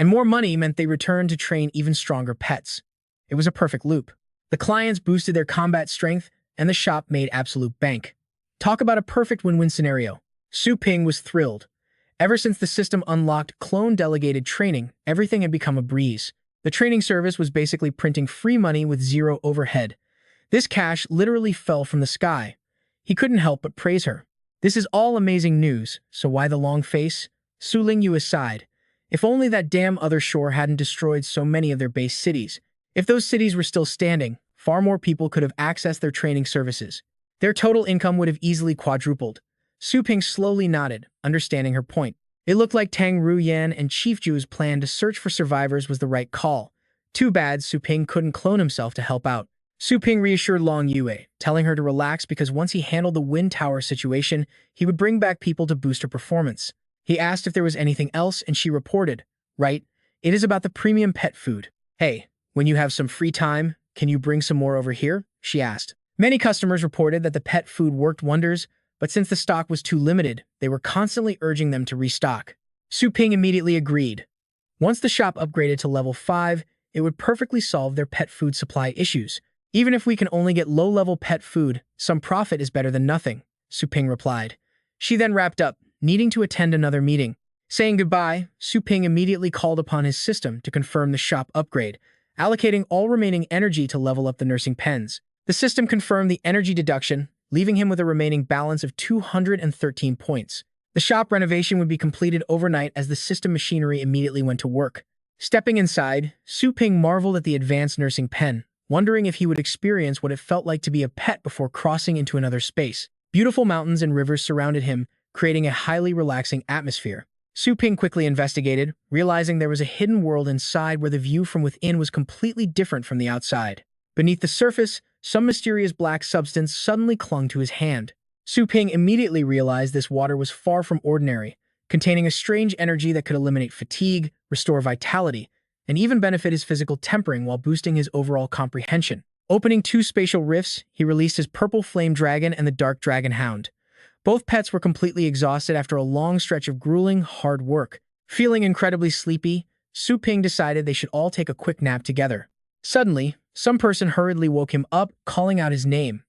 And more money meant they returned to train even stronger pets. It was a perfect loop. The clients boosted their combat strength, and the shop made absolute bank. Talk about a perfect win-win scenario. Su Ping was thrilled. Ever since the system unlocked clone-delegated training, everything had become a breeze. The training service was basically printing free money with zero overhead. This cash literally fell from the sky. He couldn't help but praise her. This is all amazing news, so why the long face? Su Lingyu aside. If only that damn other shore hadn't destroyed so many of their base cities. If those cities were still standing, far more people could have accessed their training services. Their total income would have easily quadrupled. Su Ping slowly nodded, understanding her point. It looked like Tang Ruyan and Chief Ju's plan to search for survivors was the right call. Too bad Su Ping couldn't clone himself to help out. Su Ping reassured Long Yue, telling her to relax because once he handled the wind tower situation, he would bring back people to boost her performance. He asked if there was anything else, and she reported, "Right, it is about the premium pet food. Hey, when you have some free time, can you bring some more over here?" she asked. Many customers reported that the pet food worked wonders, but since the stock was too limited, they were constantly urging them to restock. Su Ping immediately agreed. Once the shop upgraded to level 5, it would perfectly solve their pet food supply issues. Even if we can only get low-level pet food, some profit is better than nothing, Su Ping replied. She then wrapped up, needing to attend another meeting. Saying goodbye, Su Ping immediately called upon his system to confirm the shop upgrade, allocating all remaining energy to level up the nursing pens. The system confirmed the energy deduction, leaving him with a remaining balance of 213 points. The shop renovation would be completed overnight as the system machinery immediately went to work. Stepping inside, Su Ping marveled at the advanced nursing pen, wondering if he would experience what it felt like to be a pet before crossing into another space. Beautiful mountains and rivers surrounded him, creating a highly relaxing atmosphere. Su Ping quickly investigated, realizing there was a hidden world inside where the view from within was completely different from the outside. Beneath the surface, some mysterious black substance suddenly clung to his hand. Su Ping immediately realized this water was far from ordinary, containing a strange energy that could eliminate fatigue, restore vitality, and even benefit his physical tempering while boosting his overall comprehension. Opening 2 spatial rifts, he released his purple flame dragon and the dark dragon hound. Both pets were completely exhausted after a long stretch of grueling, hard work. Feeling incredibly sleepy, Su Ping decided they should all take a quick nap together. Suddenly, some person hurriedly woke him up, calling out his name.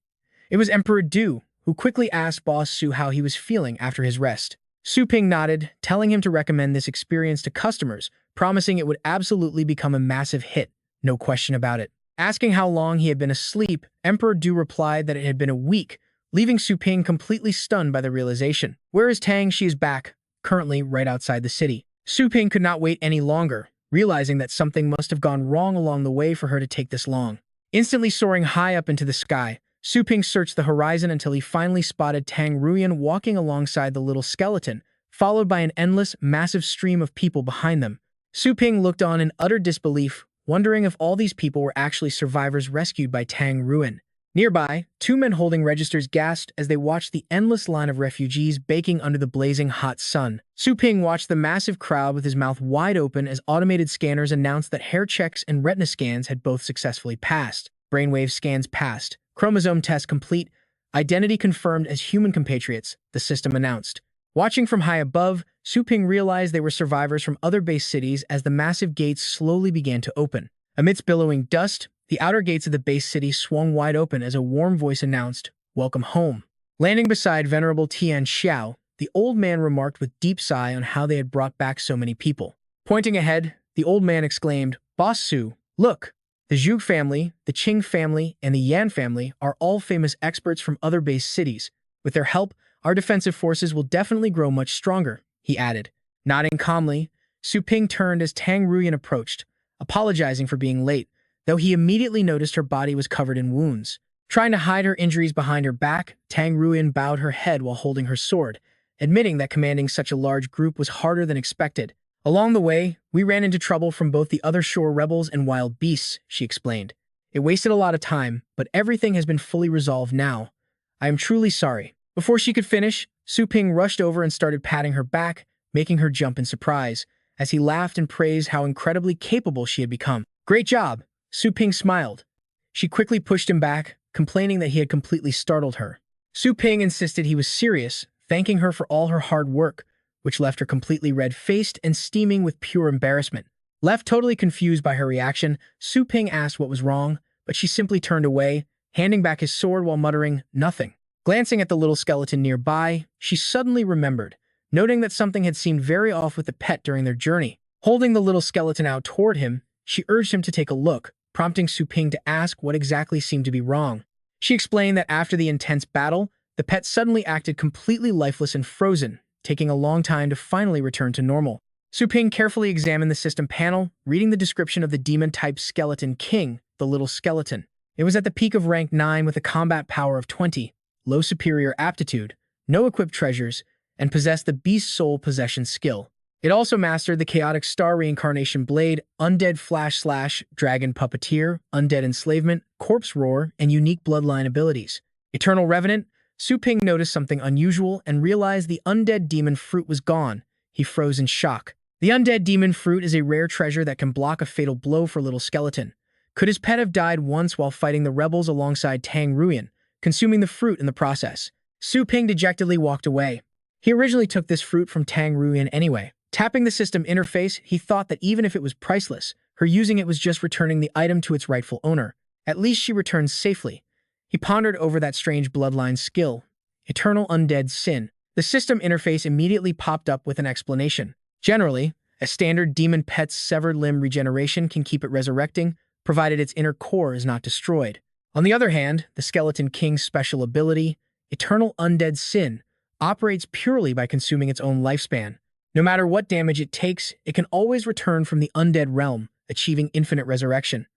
It was Emperor Du, who quickly asked Boss Su how he was feeling after his rest. Su Ping nodded, telling him to recommend this experience to customers, promising it would absolutely become a massive hit, no question about it. Asking how long he had been asleep, Emperor Du replied that it had been a week, leaving Su Ping completely stunned by the realization. Where is Tang? She is back, currently right outside the city. Su Ping could not wait any longer, realizing that something must have gone wrong along the way for her to take this long. Instantly soaring high up into the sky, Su Ping searched the horizon until he finally spotted Tang Ruyan walking alongside the little skeleton, followed by an endless, massive stream of people behind them. Su Ping looked on in utter disbelief, wondering if all these people were actually survivors rescued by Tang Ruyan. Nearby, 2 men holding registers gasped as they watched the endless line of refugees baking under the blazing hot sun. Su Ping watched the massive crowd with his mouth wide open as automated scanners announced that hair checks and retina scans had both successfully passed. Brainwave scans passed. Chromosome test complete. Identity confirmed as human compatriots, the system announced. Watching from high above, Su Ping realized they were survivors from other base cities as the massive gates slowly began to open. Amidst billowing dust, the outer gates of the base city swung wide open as a warm voice announced, "Welcome home." Landing beside Venerable Tian Xiao, the old man remarked with deep sigh on how they had brought back so many people. Pointing ahead, the old man exclaimed, "Boss Su, look! The Zhu family, the Qing family, and the Yan family are all famous experts from other base cities. With their help, our defensive forces will definitely grow much stronger," he added. Nodding calmly, Su Ping turned as Tang Ruyan approached, apologizing for being late, though he immediately noticed her body was covered in wounds. Trying to hide her injuries behind her back, Tang Ruyan bowed her head while holding her sword, admitting that commanding such a large group was harder than expected. Along the way, we ran into trouble from both the other shore rebels and wild beasts, she explained. It wasted a lot of time, but everything has been fully resolved now. I am truly sorry. Before she could finish, Su Ping rushed over and started patting her back, making her jump in surprise, as he laughed and praised how incredibly capable she had become. Great job! Su Ping smiled. She quickly pushed him back, complaining that he had completely startled her. Su Ping insisted he was serious, thanking her for all her hard work, which left her completely red-faced and steaming with pure embarrassment. Left totally confused by her reaction, Su Ping asked what was wrong, but she simply turned away, handing back his sword while muttering, "Nothing." Glancing at the little skeleton nearby, she suddenly remembered, noting that something had seemed very off with the pet during their journey. Holding the little skeleton out toward him, she urged him to take a look, prompting Su Ping to ask what exactly seemed to be wrong. She explained that after the intense battle, the pet suddenly acted completely lifeless and frozen, taking a long time to finally return to normal. Su Ping carefully examined the system panel, reading the description of the demon-type skeleton king, the little skeleton. It was at the peak of rank 9 with a combat power of 20, low superior aptitude, no equipped treasures, and possessed the beast soul possession skill. It also mastered the chaotic star reincarnation blade, undead flash slash, dragon puppeteer, undead enslavement, corpse roar, and unique bloodline abilities. Eternal revenant, Su Ping noticed something unusual and realized the undead demon fruit was gone. He froze in shock. The undead demon fruit is a rare treasure that can block a fatal blow for little skeleton. Could his pet have died once while fighting the rebels alongside Tang Ruyan, consuming the fruit in the process? Su Ping dejectedly walked away. He originally took this fruit from Tang Ruyan anyway. Tapping the system interface, he thought that even if it was priceless, her using it was just returning the item to its rightful owner. At least she returned safely. He pondered over that strange bloodline skill, Eternal Undead Sin. The system interface immediately popped up with an explanation. Generally, a standard demon pet's severed limb regeneration can keep it resurrecting, provided its inner core is not destroyed. On the other hand, the Skeleton King's special ability, Eternal Undead Sin, operates purely by consuming its own lifespan. No matter what damage it takes, it can always return from the undead realm, achieving infinite resurrection.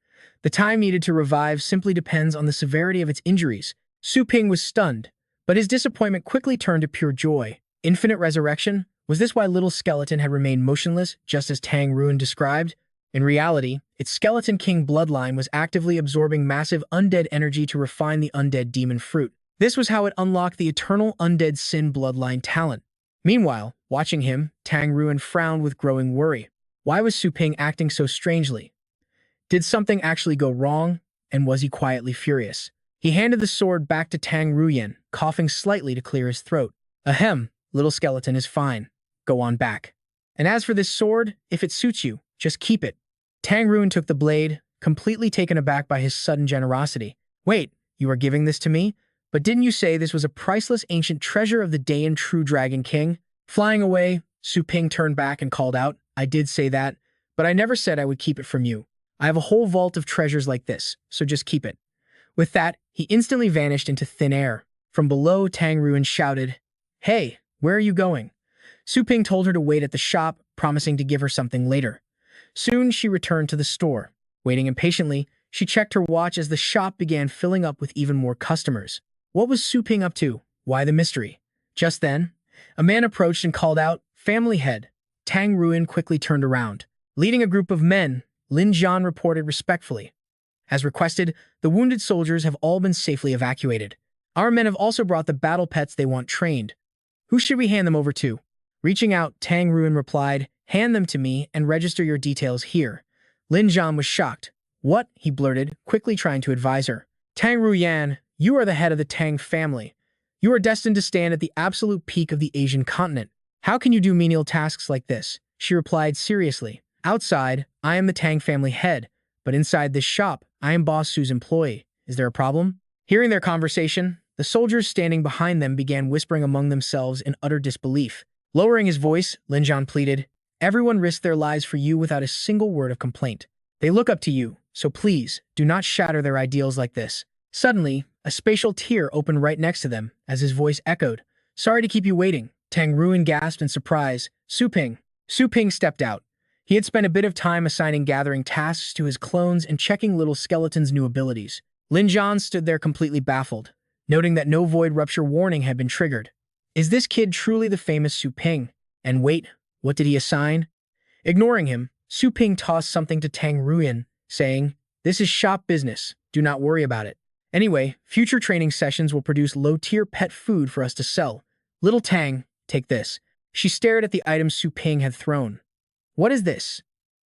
The time needed to revive simply depends on the severity of its injuries. Su Ping was stunned, but his disappointment quickly turned to pure joy. Infinite resurrection? Was this why little skeleton had remained motionless, just as Tang Ruyan described? In reality, its Skeleton King bloodline was actively absorbing massive undead energy to refine the undead demon fruit. This was how it unlocked the Eternal Undead Sin bloodline talent. Meanwhile, watching him, Tang Ruyan frowned with growing worry. Why was Su Ping acting so strangely? Did something actually go wrong, and was he quietly furious? He handed the sword back to Tang Ruyan, coughing slightly to clear his throat. Ahem, little skeleton is fine. Go on back. And as for this sword, if it suits you, just keep it. Tang Ruyan took the blade, completely taken aback by his sudden generosity. Wait, you are giving this to me? But didn't you say this was a priceless ancient treasure of the Daein True Dragon King? Flying away, Su Ping turned back and called out, I did say that, but I never said I would keep it from you. I have a whole vault of treasures like this, so just keep it. With that, he instantly vanished into thin air. From below, Tang Ruyan shouted, Hey, where are you going? Su Ping told her to wait at the shop, promising to give her something later. Soon, she returned to the store. Waiting impatiently, she checked her watch as the shop began filling up with even more customers. What was Su Ping up to? Why the mystery? Just then, a man approached and called out, Family head. Tang Ruyan quickly turned around. Leading a group of men, Lin Zhan reported respectfully. As requested, the wounded soldiers have all been safely evacuated. Our men have also brought the battle pets they want trained. Who should we hand them over to? Reaching out, Tang Ruyan replied, Hand them to me and register your details here. Lin Zhan was shocked. What? He blurted, quickly trying to advise her. Tang Ruyan, you are the head of the Tang family. You are destined to stand at the absolute peak of the Asian continent. How can you do menial tasks like this? She replied seriously. Outside, I am the Tang family head, but inside this shop, I am Boss Su's employee. Is there a problem? Hearing their conversation, the soldiers standing behind them began whispering among themselves in utter disbelief. Lowering his voice, Lin Zhan pleaded, Everyone risked their lives for you without a single word of complaint. They look up to you, so please, do not shatter their ideals like this. Suddenly, a spatial tear opened right next to them as his voice echoed. Sorry to keep you waiting. Tang Ruyan gasped in surprise. Su Ping. Su Ping stepped out. He had spent a bit of time assigning gathering tasks to his clones and checking little skeleton's new abilities. Lin Zhan stood there completely baffled, noting that no void rupture warning had been triggered. Is this kid truly the famous Su Ping? And wait, what did he assign? Ignoring him, Su Ping tossed something to Tang Ruyan, saying, "This is shop business. Do not worry about it. Anyway, future training sessions will produce low-tier pet food for us to sell. Little Tang, take this." She stared at the item Su Ping had thrown. "What is this?"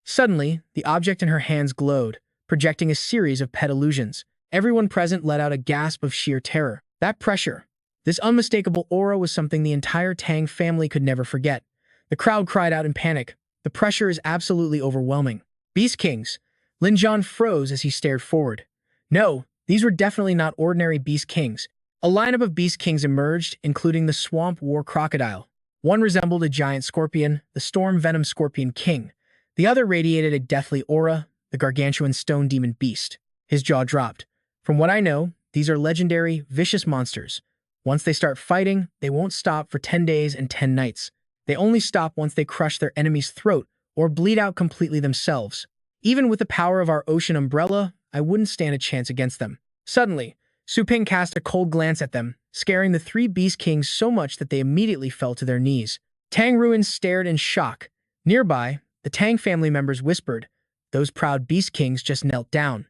Suddenly, the object in her hands glowed, projecting a series of pet illusions. Everyone present let out a gasp of sheer terror. That pressure, this unmistakable aura was something the entire Tang family could never forget. The crowd cried out in panic. The pressure is absolutely overwhelming. Beast Kings. Lin Zhan froze as he stared forward. No, these were definitely not ordinary Beast Kings. A lineup of Beast Kings emerged, including the Swamp War Crocodile. One resembled a giant scorpion, the Storm Venom Scorpion King. The other radiated a deathly aura, the Gargantuan Stone Demon Beast. His jaw dropped. From what I know, these are legendary, vicious monsters. Once they start fighting, they won't stop for 10 days and 10 nights. They only stop once they crush their enemy's throat or bleed out completely themselves. Even with the power of our ocean umbrella, I wouldn't stand a chance against them. Suddenly, Su Ping cast a cold glance at them, scaring the three Beast Kings so much that they immediately fell to their knees. Tang Ruin stared in shock. Nearby, the Tang family members whispered. Those proud Beast Kings just knelt down.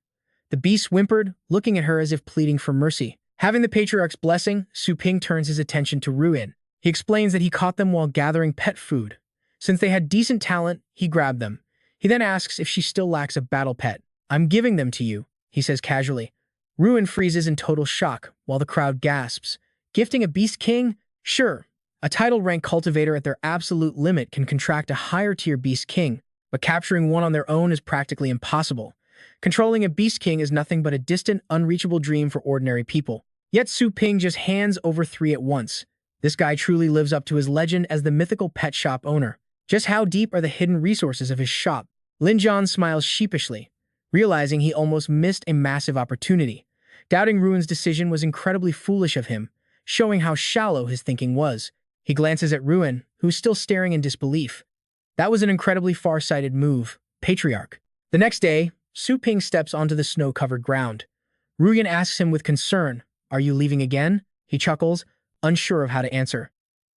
The beasts whimpered, looking at her as if pleading for mercy. Having the patriarch's blessing, Su Ping turns his attention to Ruin. He explains that he caught them while gathering pet food. Since they had decent talent, he grabbed them. He then asks if she still lacks a battle pet. "I'm giving them to you," he says casually. Ruin freezes in total shock, while the crowd gasps. Gifting a Beast King? Sure. A title-rank cultivator at their absolute limit can contract a higher-tier Beast King, but capturing one on their own is practically impossible. Controlling a Beast King is nothing but a distant, unreachable dream for ordinary people. Yet Su Ping just hands over 3 at once. This guy truly lives up to his legend as the mythical pet shop owner. Just how deep are the hidden resources of his shop? Lin Zhan smiles sheepishly, realizing he almost missed a massive opportunity. Doubting Ruin's decision was incredibly foolish of him, showing how shallow his thinking was. He glances at Ruin, who's still staring in disbelief. That was an incredibly far-sighted move, Patriarch. The next day, Su Ping steps onto the snow-covered ground. Ruin asks him with concern, "Are you leaving again?" He chuckles, unsure of how to answer.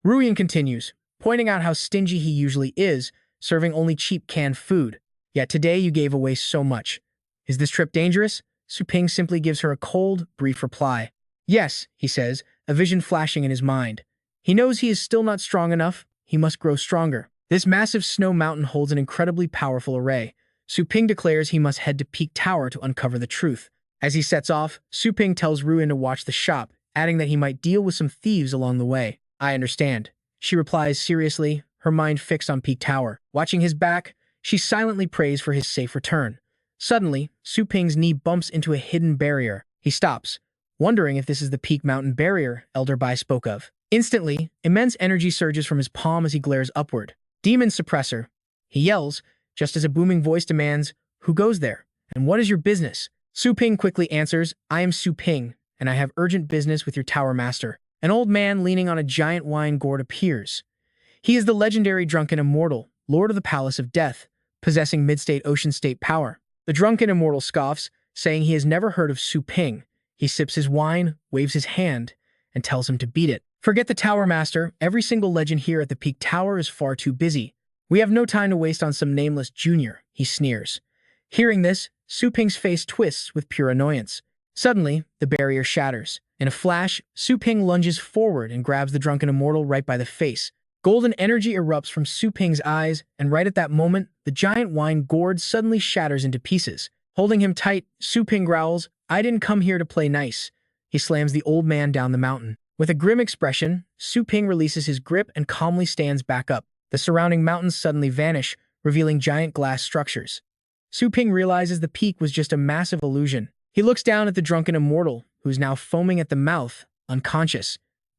Ruin continues, pointing out how stingy he usually is, serving only cheap canned food. Yet today you gave away so much. Is this trip dangerous? Su Ping simply gives her a cold, brief reply. Yes, he says, a vision flashing in his mind. He knows he is still not strong enough. He must grow stronger. This massive snow mountain holds an incredibly powerful array. Su Ping declares he must head to Peak Tower to uncover the truth. As he sets off, Su Ping tells Ruin to watch the shop, adding that he might deal with some thieves along the way. "I understand," she replies seriously, her mind fixed on Peak Tower. Watching his back, she silently prays for his safe return. Suddenly, Su Ping's knee bumps into a hidden barrier. He stops, wondering if this is the Peak Mountain barrier Elder Bai spoke of. Instantly, immense energy surges from his palm as he glares upward. "Demon suppressor," he yells, just as a booming voice demands, "Who goes there? And what is your business?" Su Ping quickly answers, "I am Su Ping, and I have urgent business with your tower master." An old man leaning on a giant wine gourd appears. He is the legendary drunken immortal, lord of the Palace of Death, possessing mid-state ocean state power. The drunken immortal scoffs, saying he has never heard of Su Ping. He sips his wine, waves his hand, and tells him to beat it. "Forget the tower master. Every single legend here at the Peak Tower is far too busy. We have no time to waste on some nameless junior," he sneers. Hearing this, Su Ping's face twists with pure annoyance. Suddenly, the barrier shatters. In a flash, Su Ping lunges forward and grabs the drunken immortal right by the face. Golden energy erupts from Su Ping's eyes, and right at that moment, the giant wine gourd suddenly shatters into pieces. Holding him tight, Su Ping growls, "I didn't come here to play nice." He slams the old man down the mountain. With a grim expression, Su Ping releases his grip and calmly stands back up. The surrounding mountains suddenly vanish, revealing giant glass structures. Su Ping realizes the peak was just a massive illusion. He looks down at the drunken immortal, who's now foaming at the mouth, unconscious.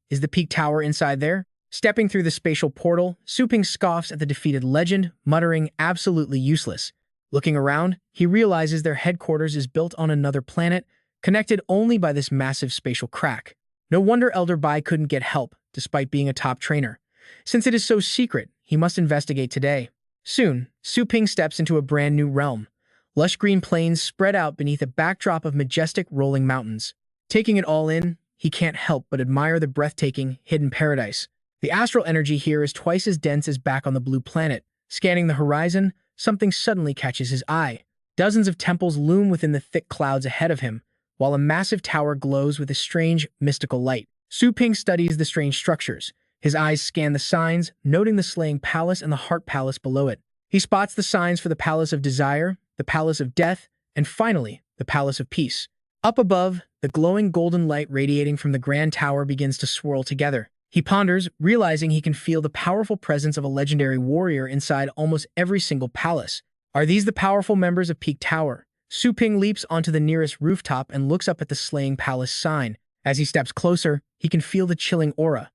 Is the Peak Tower inside there? Stepping through the spatial portal, Su Ping scoffs at the defeated legend, muttering, "Absolutely useless." Looking around, he realizes their headquarters is built on another planet, connected only by this massive spatial crack. No wonder Elder Bai couldn't get help, despite being a top trainer. Since it is so secret, he must investigate today. Soon, Su Ping steps into a brand new realm. Lush green plains spread out beneath a backdrop of majestic rolling mountains. Taking it all in, he can't help but admire the breathtaking, hidden paradise. The astral energy here is twice as dense as back on the blue planet, Scanning the horizon, something suddenly catches his eye. Dozens of temples loom within the thick clouds ahead of him, while a massive tower glows with a strange, mystical light. Su Ping studies the strange structures. His eyes scan the signs, noting the Slaying Palace and the Heart Palace below it. He spots the signs for the Palace of Desire, the Palace of Death, and finally, the Palace of Peace. Up above, the glowing golden light radiating from the Grand Tower begins to swirl together. He ponders, realizing he can feel the powerful presence of a legendary warrior inside almost every single palace. Are these the powerful members of Peak Tower? Su Ping leaps onto the nearest rooftop and looks up at the Slaying Palace sign. As he steps closer, he can feel the chilling aura.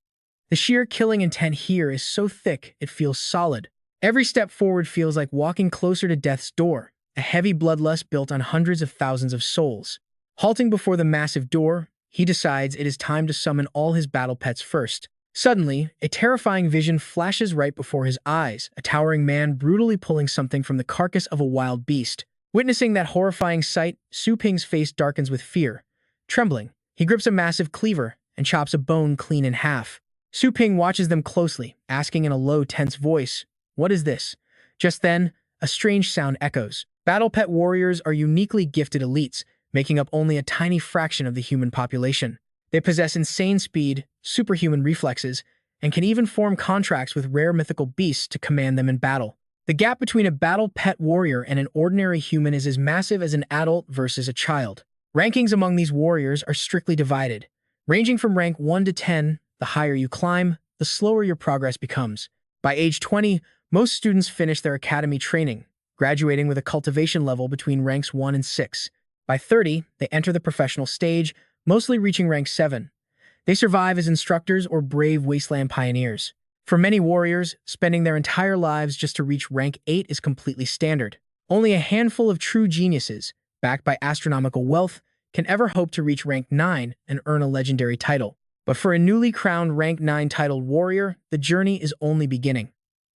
The sheer killing intent here is so thick, it feels solid. Every step forward feels like walking closer to death's door, a heavy bloodlust built on hundreds of thousands of souls. Halting before the massive door, he decides it is time to summon all his battle pets first. Suddenly, a terrifying vision flashes right before his eyes, a towering man brutally pulling something from the carcass of a wild beast. Witnessing that horrifying sight, Su Ping's face darkens with fear. Trembling, he grips a massive cleaver and chops a bone clean in half. Su Ping watches them closely, asking in a low, tense voice, "What is this?" Just then, a strange sound echoes. Battle pet warriors are uniquely gifted elites, making up only a tiny fraction of the human population. They possess insane speed, superhuman reflexes, and can even form contracts with rare mythical beasts to command them in battle. The gap between a battle pet warrior and an ordinary human is as massive as an adult versus a child. Rankings among these warriors are strictly divided. Ranging from rank 1 to 10, the higher you climb, the slower your progress becomes. By age 20, most students finish their academy training, graduating with a cultivation level between ranks 1 and 6. By 30, they enter the professional stage, mostly reaching rank 7. They survive as instructors or brave wasteland pioneers. For many warriors, spending their entire lives just to reach rank 8 is completely standard. Only a handful of true geniuses, backed by astronomical wealth, can ever hope to reach rank 9 and earn a legendary title. But for a newly crowned rank 9 titled warrior, the journey is only beginning.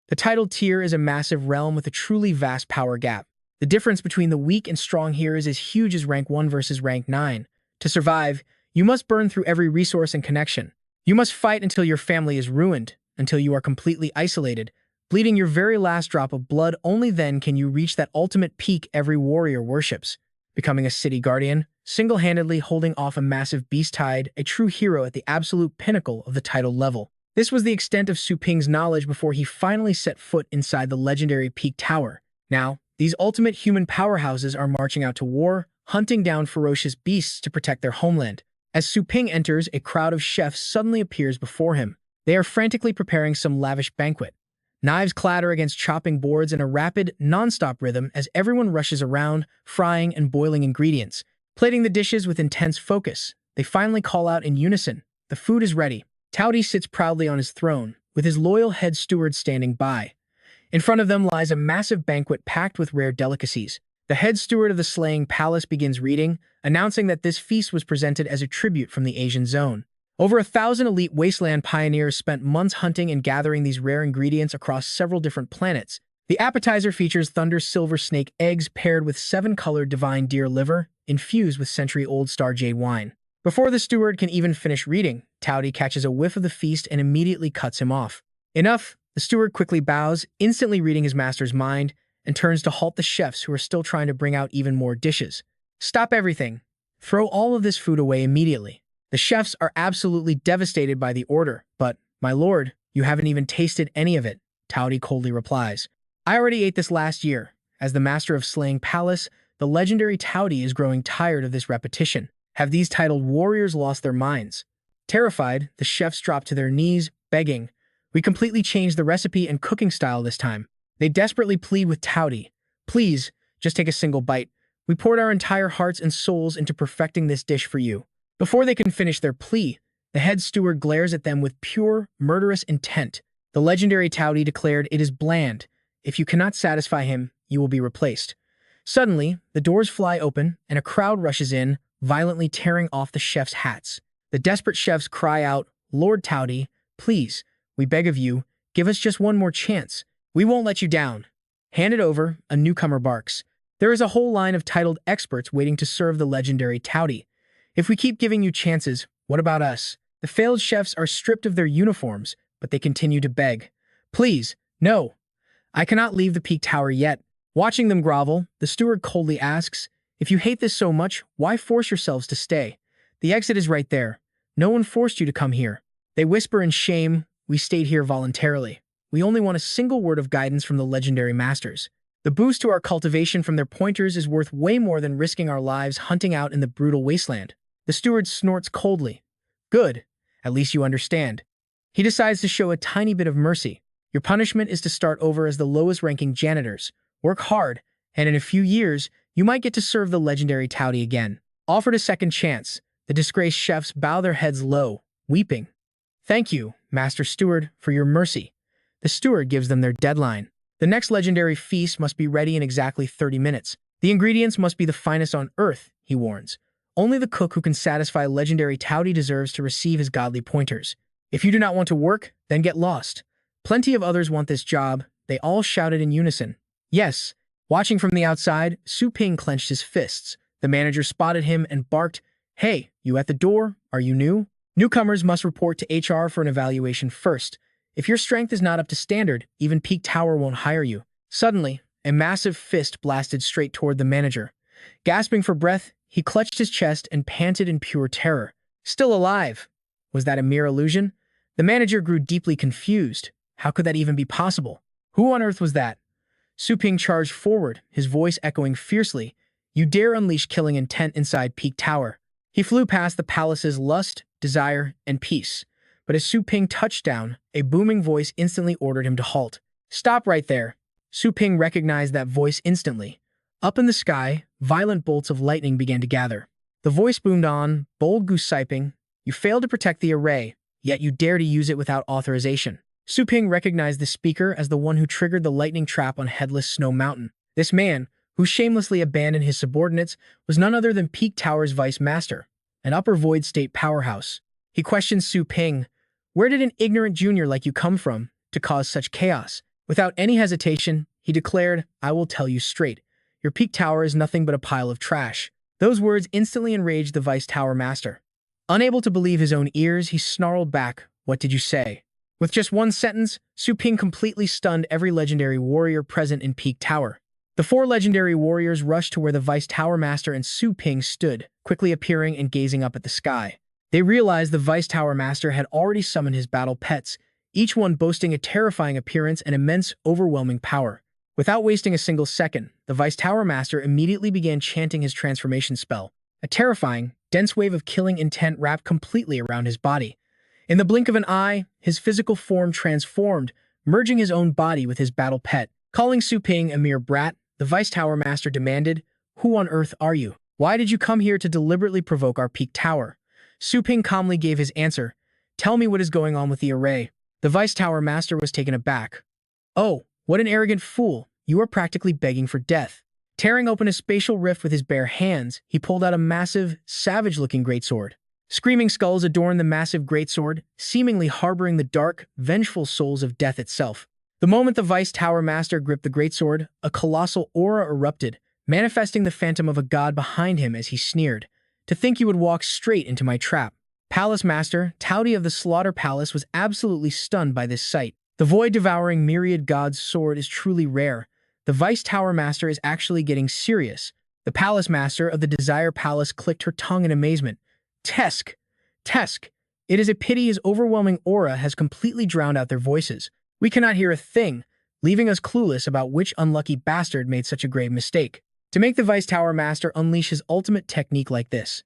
The titled tier is a massive realm with a truly vast power gap. The difference between the weak and strong here is as huge as rank 1 versus rank 9. To survive, you must burn through every resource and connection. You must fight until your family is ruined, until you are completely isolated, bleeding your very last drop of blood. Only then can you reach that ultimate peak every warrior worships, becoming a city guardian, single-handedly holding off a massive beast tide, a true hero at the absolute pinnacle of the title level. This was the extent of Su Ping's knowledge before he finally set foot inside the legendary Peak Tower. Now, these ultimate human powerhouses are marching out to war, hunting down ferocious beasts to protect their homeland. As Su Ping enters, a crowd of chefs suddenly appears before him. They are frantically preparing some lavish banquet. Knives clatter against chopping boards in a rapid, non-stop rhythm as everyone rushes around, frying and boiling ingredients, plating the dishes with intense focus. They finally call out in unison, "The food is ready." Towdy sits proudly on his throne, with his loyal head steward standing by. In front of them lies a massive banquet packed with rare delicacies. The head steward of the Slaying Palace begins reading, announcing that this feast was presented as a tribute from the Asian zone. Over 1,000 elite wasteland pioneers spent months hunting and gathering these rare ingredients across several different planets. The appetizer features thunder silver snake eggs paired with 7-colored divine deer liver, infused with century-old star jade wine. Before the steward can even finish reading, Towdy catches a whiff of the feast and immediately cuts him off. Enough, the steward quickly bows, instantly reading his master's mind, and turns to halt the chefs who are still trying to bring out even more dishes. "Stop everything. Throw all of this food away immediately." The chefs are absolutely devastated by the order, but, "My lord, you haven't even tasted any of it," Towdy coldly replies. "I already ate this last year." As the master of Slaying Palace, the legendary Towdy is growing tired of this repetition. Have these titled warriors lost their minds? Terrified, the chefs drop to their knees, begging, "We completely changed the recipe and cooking style this time." They desperately plead with Towdy, "Please, just take a single bite. We poured our entire hearts and souls into perfecting this dish for you." Before they can finish their plea, the head steward glares at them with pure, murderous intent. The legendary Towdy declared, "It is bland. If you cannot satisfy him, you will be replaced." Suddenly, the doors fly open, and a crowd rushes in, violently tearing off the chefs' hats. The desperate chefs cry out, "Lord Towdy, please, we beg of you, give us just one more chance. We won't let you down." Hand it over, a newcomer barks. There is a whole line of titled experts waiting to serve the legendary Towdy. "If we keep giving you chances, what about us?" The failed chefs are stripped of their uniforms, but they continue to beg. "Please, no. I cannot leave the peak tower yet. Watching them grovel, the steward coldly asks, if you hate this so much, why force yourselves to stay? The exit is right there. No one forced you to come here. They whisper in shame, we stayed here voluntarily. We only want a single word of guidance from the legendary masters. The boost to our cultivation from their pointers is worth way more than risking our lives hunting out in the brutal wasteland. The steward snorts coldly. Good. At least you understand. He decides to show a tiny bit of mercy. Your punishment is to start over as the lowest-ranking janitors. Work hard, and in a few years, you might get to serve the legendary Towdy again. Offered a second chance, the disgraced chefs bow their heads low, weeping. Thank you, Master Steward, for your mercy. The steward gives them their deadline. The next legendary feast must be ready in exactly 30 minutes. The ingredients must be the finest on Earth, he warns. Only the cook who can satisfy legendary Towdy deserves to receive his godly pointers. If you do not want to work, then get lost. Plenty of others want this job, they all shouted in unison. Yes. Watching from the outside, Su Ping clenched his fists. The manager spotted him and barked, Hey, you at the door? Are you new? Newcomers must report to HR for an evaluation first. If your strength is not up to standard, even Peak Tower won't hire you. Suddenly, a massive fist blasted straight toward the manager. Gasping for breath, he clutched his chest and panted in pure terror. Still alive! Was that a mere illusion? The manager grew deeply confused. How could that even be possible? Who on earth was that? Su Ping charged forward, his voice echoing fiercely. You dare unleash killing intent inside Peak Tower. He flew past the palace's lust, desire, and peace. But as Su Ping touched down, a booming voice instantly ordered him to halt. Stop right there. Su Ping recognized that voice instantly. Up in the sky, violent bolts of lightning began to gather. The voice boomed on, bold goose siping. You failed to protect the array, yet you dare to use it without authorization. Su Ping recognized the speaker as the one who triggered the lightning trap on Headless Snow Mountain. This man, who shamelessly abandoned his subordinates, was none other than Peak Tower's vice master, an upper void state powerhouse. He questioned Su Ping, where did an ignorant junior like you come from to cause such chaos? Without any hesitation, he declared, I will tell you straight. Your Peak Tower is nothing but a pile of trash. Those words instantly enraged the vice tower master. Unable to believe his own ears, he snarled back, what did you say? With just one sentence, Su Ping completely stunned every legendary warrior present in Peak Tower. The 4 legendary warriors rushed to where the Vice Tower Master and Su Ping stood, quickly appearing and gazing up at the sky. They realized the Vice Tower Master had already summoned his battle pets, each one boasting a terrifying appearance and immense, overwhelming power. Without wasting a single second, the Vice Tower Master immediately began chanting his transformation spell. A terrifying, dense wave of killing intent wrapped completely around his body. In the blink of an eye, his physical form transformed, merging his own body with his battle pet. Calling Su Ping a mere brat, the Vice Tower Master demanded, Who on earth are you? Why did you come here to deliberately provoke our Peak Tower? Su Ping calmly gave his answer. Tell me what is going on with the array. The Vice Tower Master was taken aback. Oh, what an arrogant fool. You are practically begging for death. Tearing open a spatial rift with his bare hands, he pulled out a massive, savage-looking greatsword. Screaming skulls adorned the massive greatsword, seemingly harboring the dark, vengeful souls of death itself. The moment the Vice Tower Master gripped the greatsword, a colossal aura erupted, manifesting the phantom of a god behind him as he sneered. To think you would walk straight into my trap. Palace Master, Towdy of the Slaughter Palace, was absolutely stunned by this sight. The void-devouring myriad god's sword is truly rare. The Vice Tower Master is actually getting serious. The Palace Master of the Desire Palace clicked her tongue in amazement. Tesk! Tesk! It is a pity his overwhelming aura has completely drowned out their voices. We cannot hear a thing, leaving us clueless about which unlucky bastard made such a grave mistake. To make the Vice Tower Master unleash his ultimate technique like this.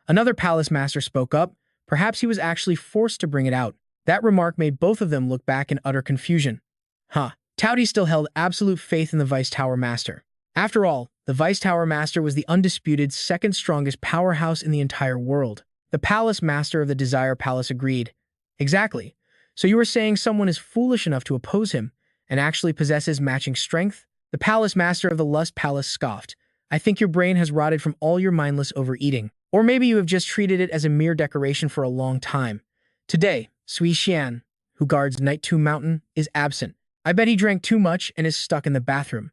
Another Palace Master spoke up. Perhaps he was actually forced to bring it out. That remark made both of them look back in utter confusion. Towdy still held absolute faith in the Vice Tower Master. After all, the Vice Tower Master was the undisputed second strongest powerhouse in the entire world. The Palace Master of the Desire Palace agreed. Exactly. So you are saying someone is foolish enough to oppose him and actually possesses matching strength? The Palace Master of the Lust Palace scoffed. I think your brain has rotted from all your mindless overeating. Or maybe you have just treated it as a mere decoration for a long time. Today, Sui Xian, who guards Night Tomb Mountain, is absent. I bet he drank too much and is stuck in the bathroom.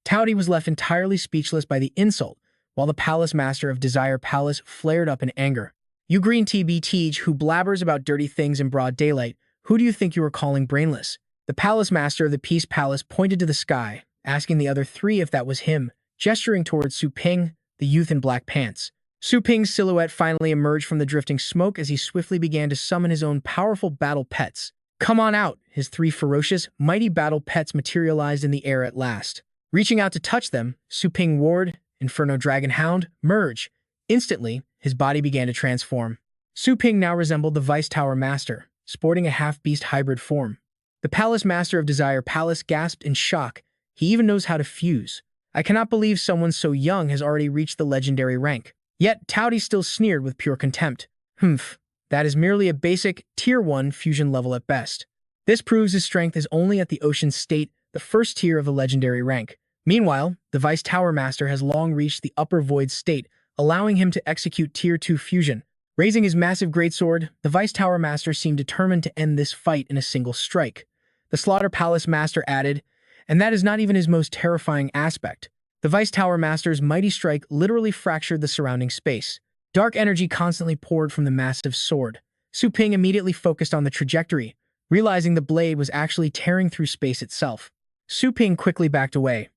Towdy was left entirely speechless by the insult, while the Palace Master of Desire Palace flared up in anger. You green TB Tej who blabbers about dirty things in broad daylight, who do you think you are calling brainless? The palace master of the Peace Palace pointed to the sky, asking the other three if that was him, gesturing towards Su Ping, the youth in black pants. Su Ping's silhouette finally emerged from the drifting smoke as he swiftly began to summon his own powerful battle pets. "Come on out!" His three ferocious, mighty battle pets materialized in the air at last. Reaching out to touch them, Su Ping roared, "Inferno Dragon Hound, merge!" Instantly, his body began to transform. Su Ping now resembled the Vice Tower Master, sporting a half-beast hybrid form. The Palace Master of Desire Palace gasped in shock. He even knows how to fuse. I cannot believe someone so young has already reached the legendary rank. Yet, Towdy still sneered with pure contempt. Humph, that is merely a basic, Tier 1 fusion level at best. This proves his strength is only at the Ocean State, the first tier of the legendary rank. Meanwhile, the Vice Tower Master has long reached the Upper Void State, allowing him to execute Tier 2 fusion. Raising his massive greatsword, the Vice Tower Master seemed determined to end this fight in a single strike. The Slaughter Palace Master added, and that is not even his most terrifying aspect. The Vice Tower Master's mighty strike literally fractured the surrounding space. Dark energy constantly poured from the massive sword. Su Ping immediately focused on the trajectory, realizing the blade was actually tearing through space itself. Su Ping quickly backed away.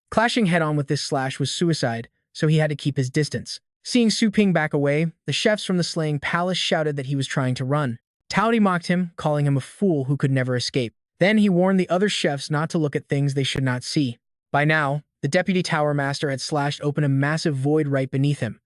Clashing head-on with this slash was suicide, so he had to keep his distance. Seeing Su Ping back away, the chefs from the Slaying Palace shouted that he was trying to run. Towdy mocked him, calling him a fool who could never escape. Then he warned the other chefs not to look at things they should not see. By now, the Deputy Tower Master had slashed open a massive void right beneath him.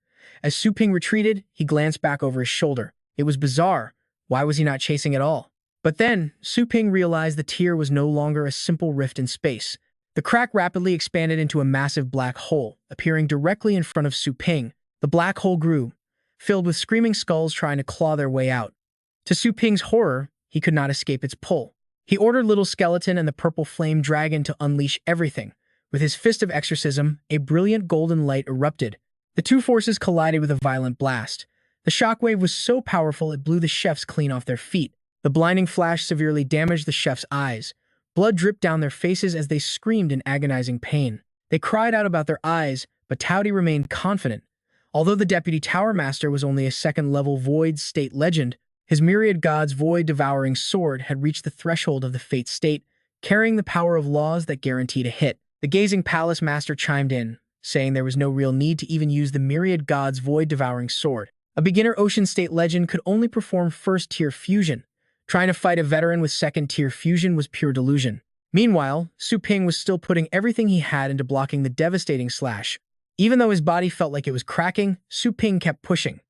As Su Ping retreated, he glanced back over his shoulder. It was bizarre. Why was he not chasing at all? But then, Su Ping realized the tier was no longer a simple rift in space. The crack rapidly expanded into a massive black hole, appearing directly in front of Su Ping. The black hole grew, filled with screaming skulls trying to claw their way out. To Su Ping's horror, he could not escape its pull. He ordered Little Skeleton and the Purple Flame Dragon to unleash everything. With his fist of exorcism, a brilliant golden light erupted. The two forces collided with a violent blast. The shockwave was so powerful it blew the chefs clean off their feet. The blinding flash severely damaged the chefs' eyes. Blood dripped down their faces as they screamed in agonizing pain. They cried out about their eyes, but Towdy remained confident. Although the Deputy Tower Master was only a second-level Void State legend, his Myriad God's void-devouring sword had reached the threshold of the Fate State, carrying the power of laws that guaranteed a hit. The Gazing Palace Master chimed in, saying there was no real need to even use the Myriad God's void-devouring sword. A beginner Ocean State legend could only perform first-tier fusion. Trying to fight a veteran with second-tier fusion was pure delusion. Meanwhile, Su Ping was still putting everything he had into blocking the devastating slash. Even though his body felt like it was cracking, Su Ping kept pushing.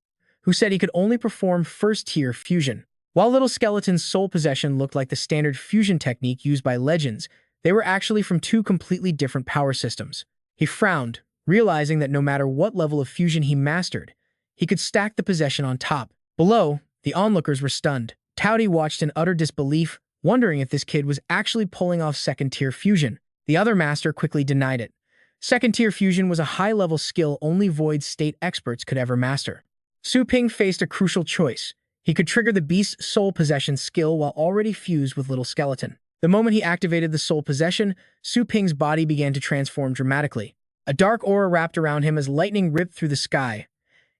Who said he could only perform first-tier fusion. While Little Skeleton's soul possession looked like the standard fusion technique used by legends, they were actually from two completely different power systems. He frowned, realizing that no matter what level of fusion he mastered, he could stack the possession on top. Below, the onlookers were stunned. Towdy watched in utter disbelief, wondering if this kid was actually pulling off second-tier fusion. The other master quickly denied it. Second-tier fusion was a high-level skill only Void State experts could ever master. Su Ping faced a crucial choice. He could trigger the Beast's soul possession skill while already fused with Little Skeleton. The moment he activated the soul possession, Su Ping's body began to transform dramatically. A dark aura wrapped around him as lightning ripped through the sky.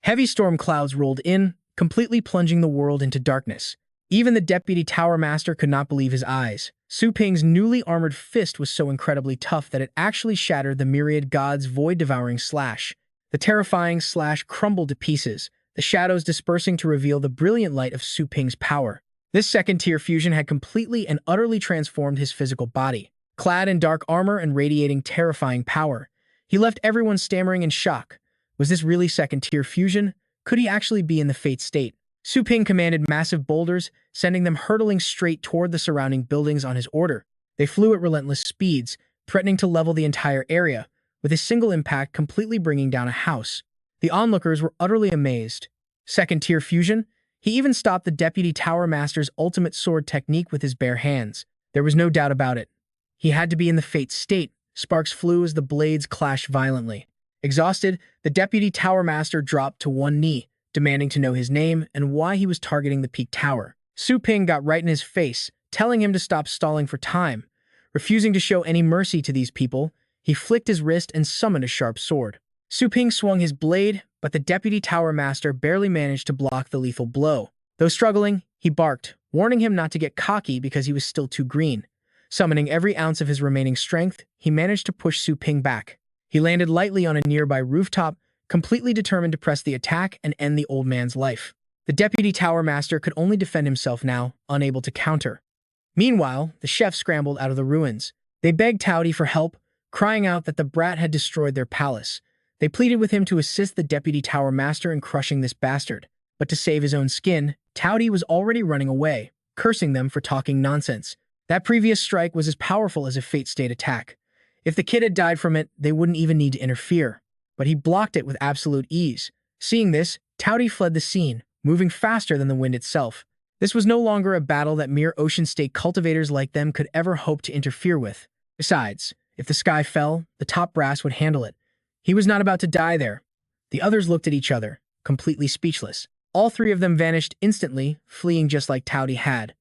Heavy storm clouds rolled in, completely plunging the world into darkness. Even the Deputy Tower Master could not believe his eyes. Su Ping's newly armored fist was so incredibly tough that it actually shattered the Myriad God's void-devouring slash. The terrifying slash crumbled to pieces, the shadows dispersing to reveal the brilliant light of Su Ping's power. This second-tier fusion had completely and utterly transformed his physical body. Clad in dark armor and radiating terrifying power, he left everyone stammering in shock. Was this really second-tier fusion? Could he actually be in the Fate State? Su Ping commanded massive boulders, sending them hurtling straight toward the surrounding buildings on his order. They flew at relentless speeds, threatening to level the entire area, with a single impact completely bringing down a house. The onlookers were utterly amazed. Second-tier fusion? He even stopped the Deputy Tower Master's ultimate sword technique with his bare hands. There was no doubt about it. He had to be in the Fate State. Sparks flew as the blades clashed violently. Exhausted, the Deputy Tower Master dropped to one knee, demanding to know his name and why he was targeting the Peak Tower. Su Ping got right in his face, telling him to stop stalling for time. Refusing to show any mercy to these people, he flicked his wrist and summoned a sharp sword. Su Ping swung his blade, but the Deputy Tower Master barely managed to block the lethal blow. Though struggling, he barked, warning him not to get cocky because he was still too green. Summoning every ounce of his remaining strength, he managed to push Su Ping back. He landed lightly on a nearby rooftop, completely determined to press the attack and end the old man's life. The deputy tower master could only defend himself now, unable to counter. Meanwhile, the chefs scrambled out of the ruins. They begged Towdy for help, crying out that the brat had destroyed their palace. They pleaded with him to assist the deputy tower master in crushing this bastard. But to save his own skin, Towdy was already running away, cursing them for talking nonsense. That previous strike was as powerful as a fate-stayed attack. If the kid had died from it, they wouldn't even need to interfere. But he blocked it with absolute ease. Seeing this, Towdy fled the scene, moving faster than the wind itself. This was no longer a battle that mere ocean-state cultivators like them could ever hope to interfere with. Besides, if the sky fell, the top brass would handle it. He was not about to die there. The others looked at each other, completely speechless. All three of them vanished instantly, fleeing just like Towdy had.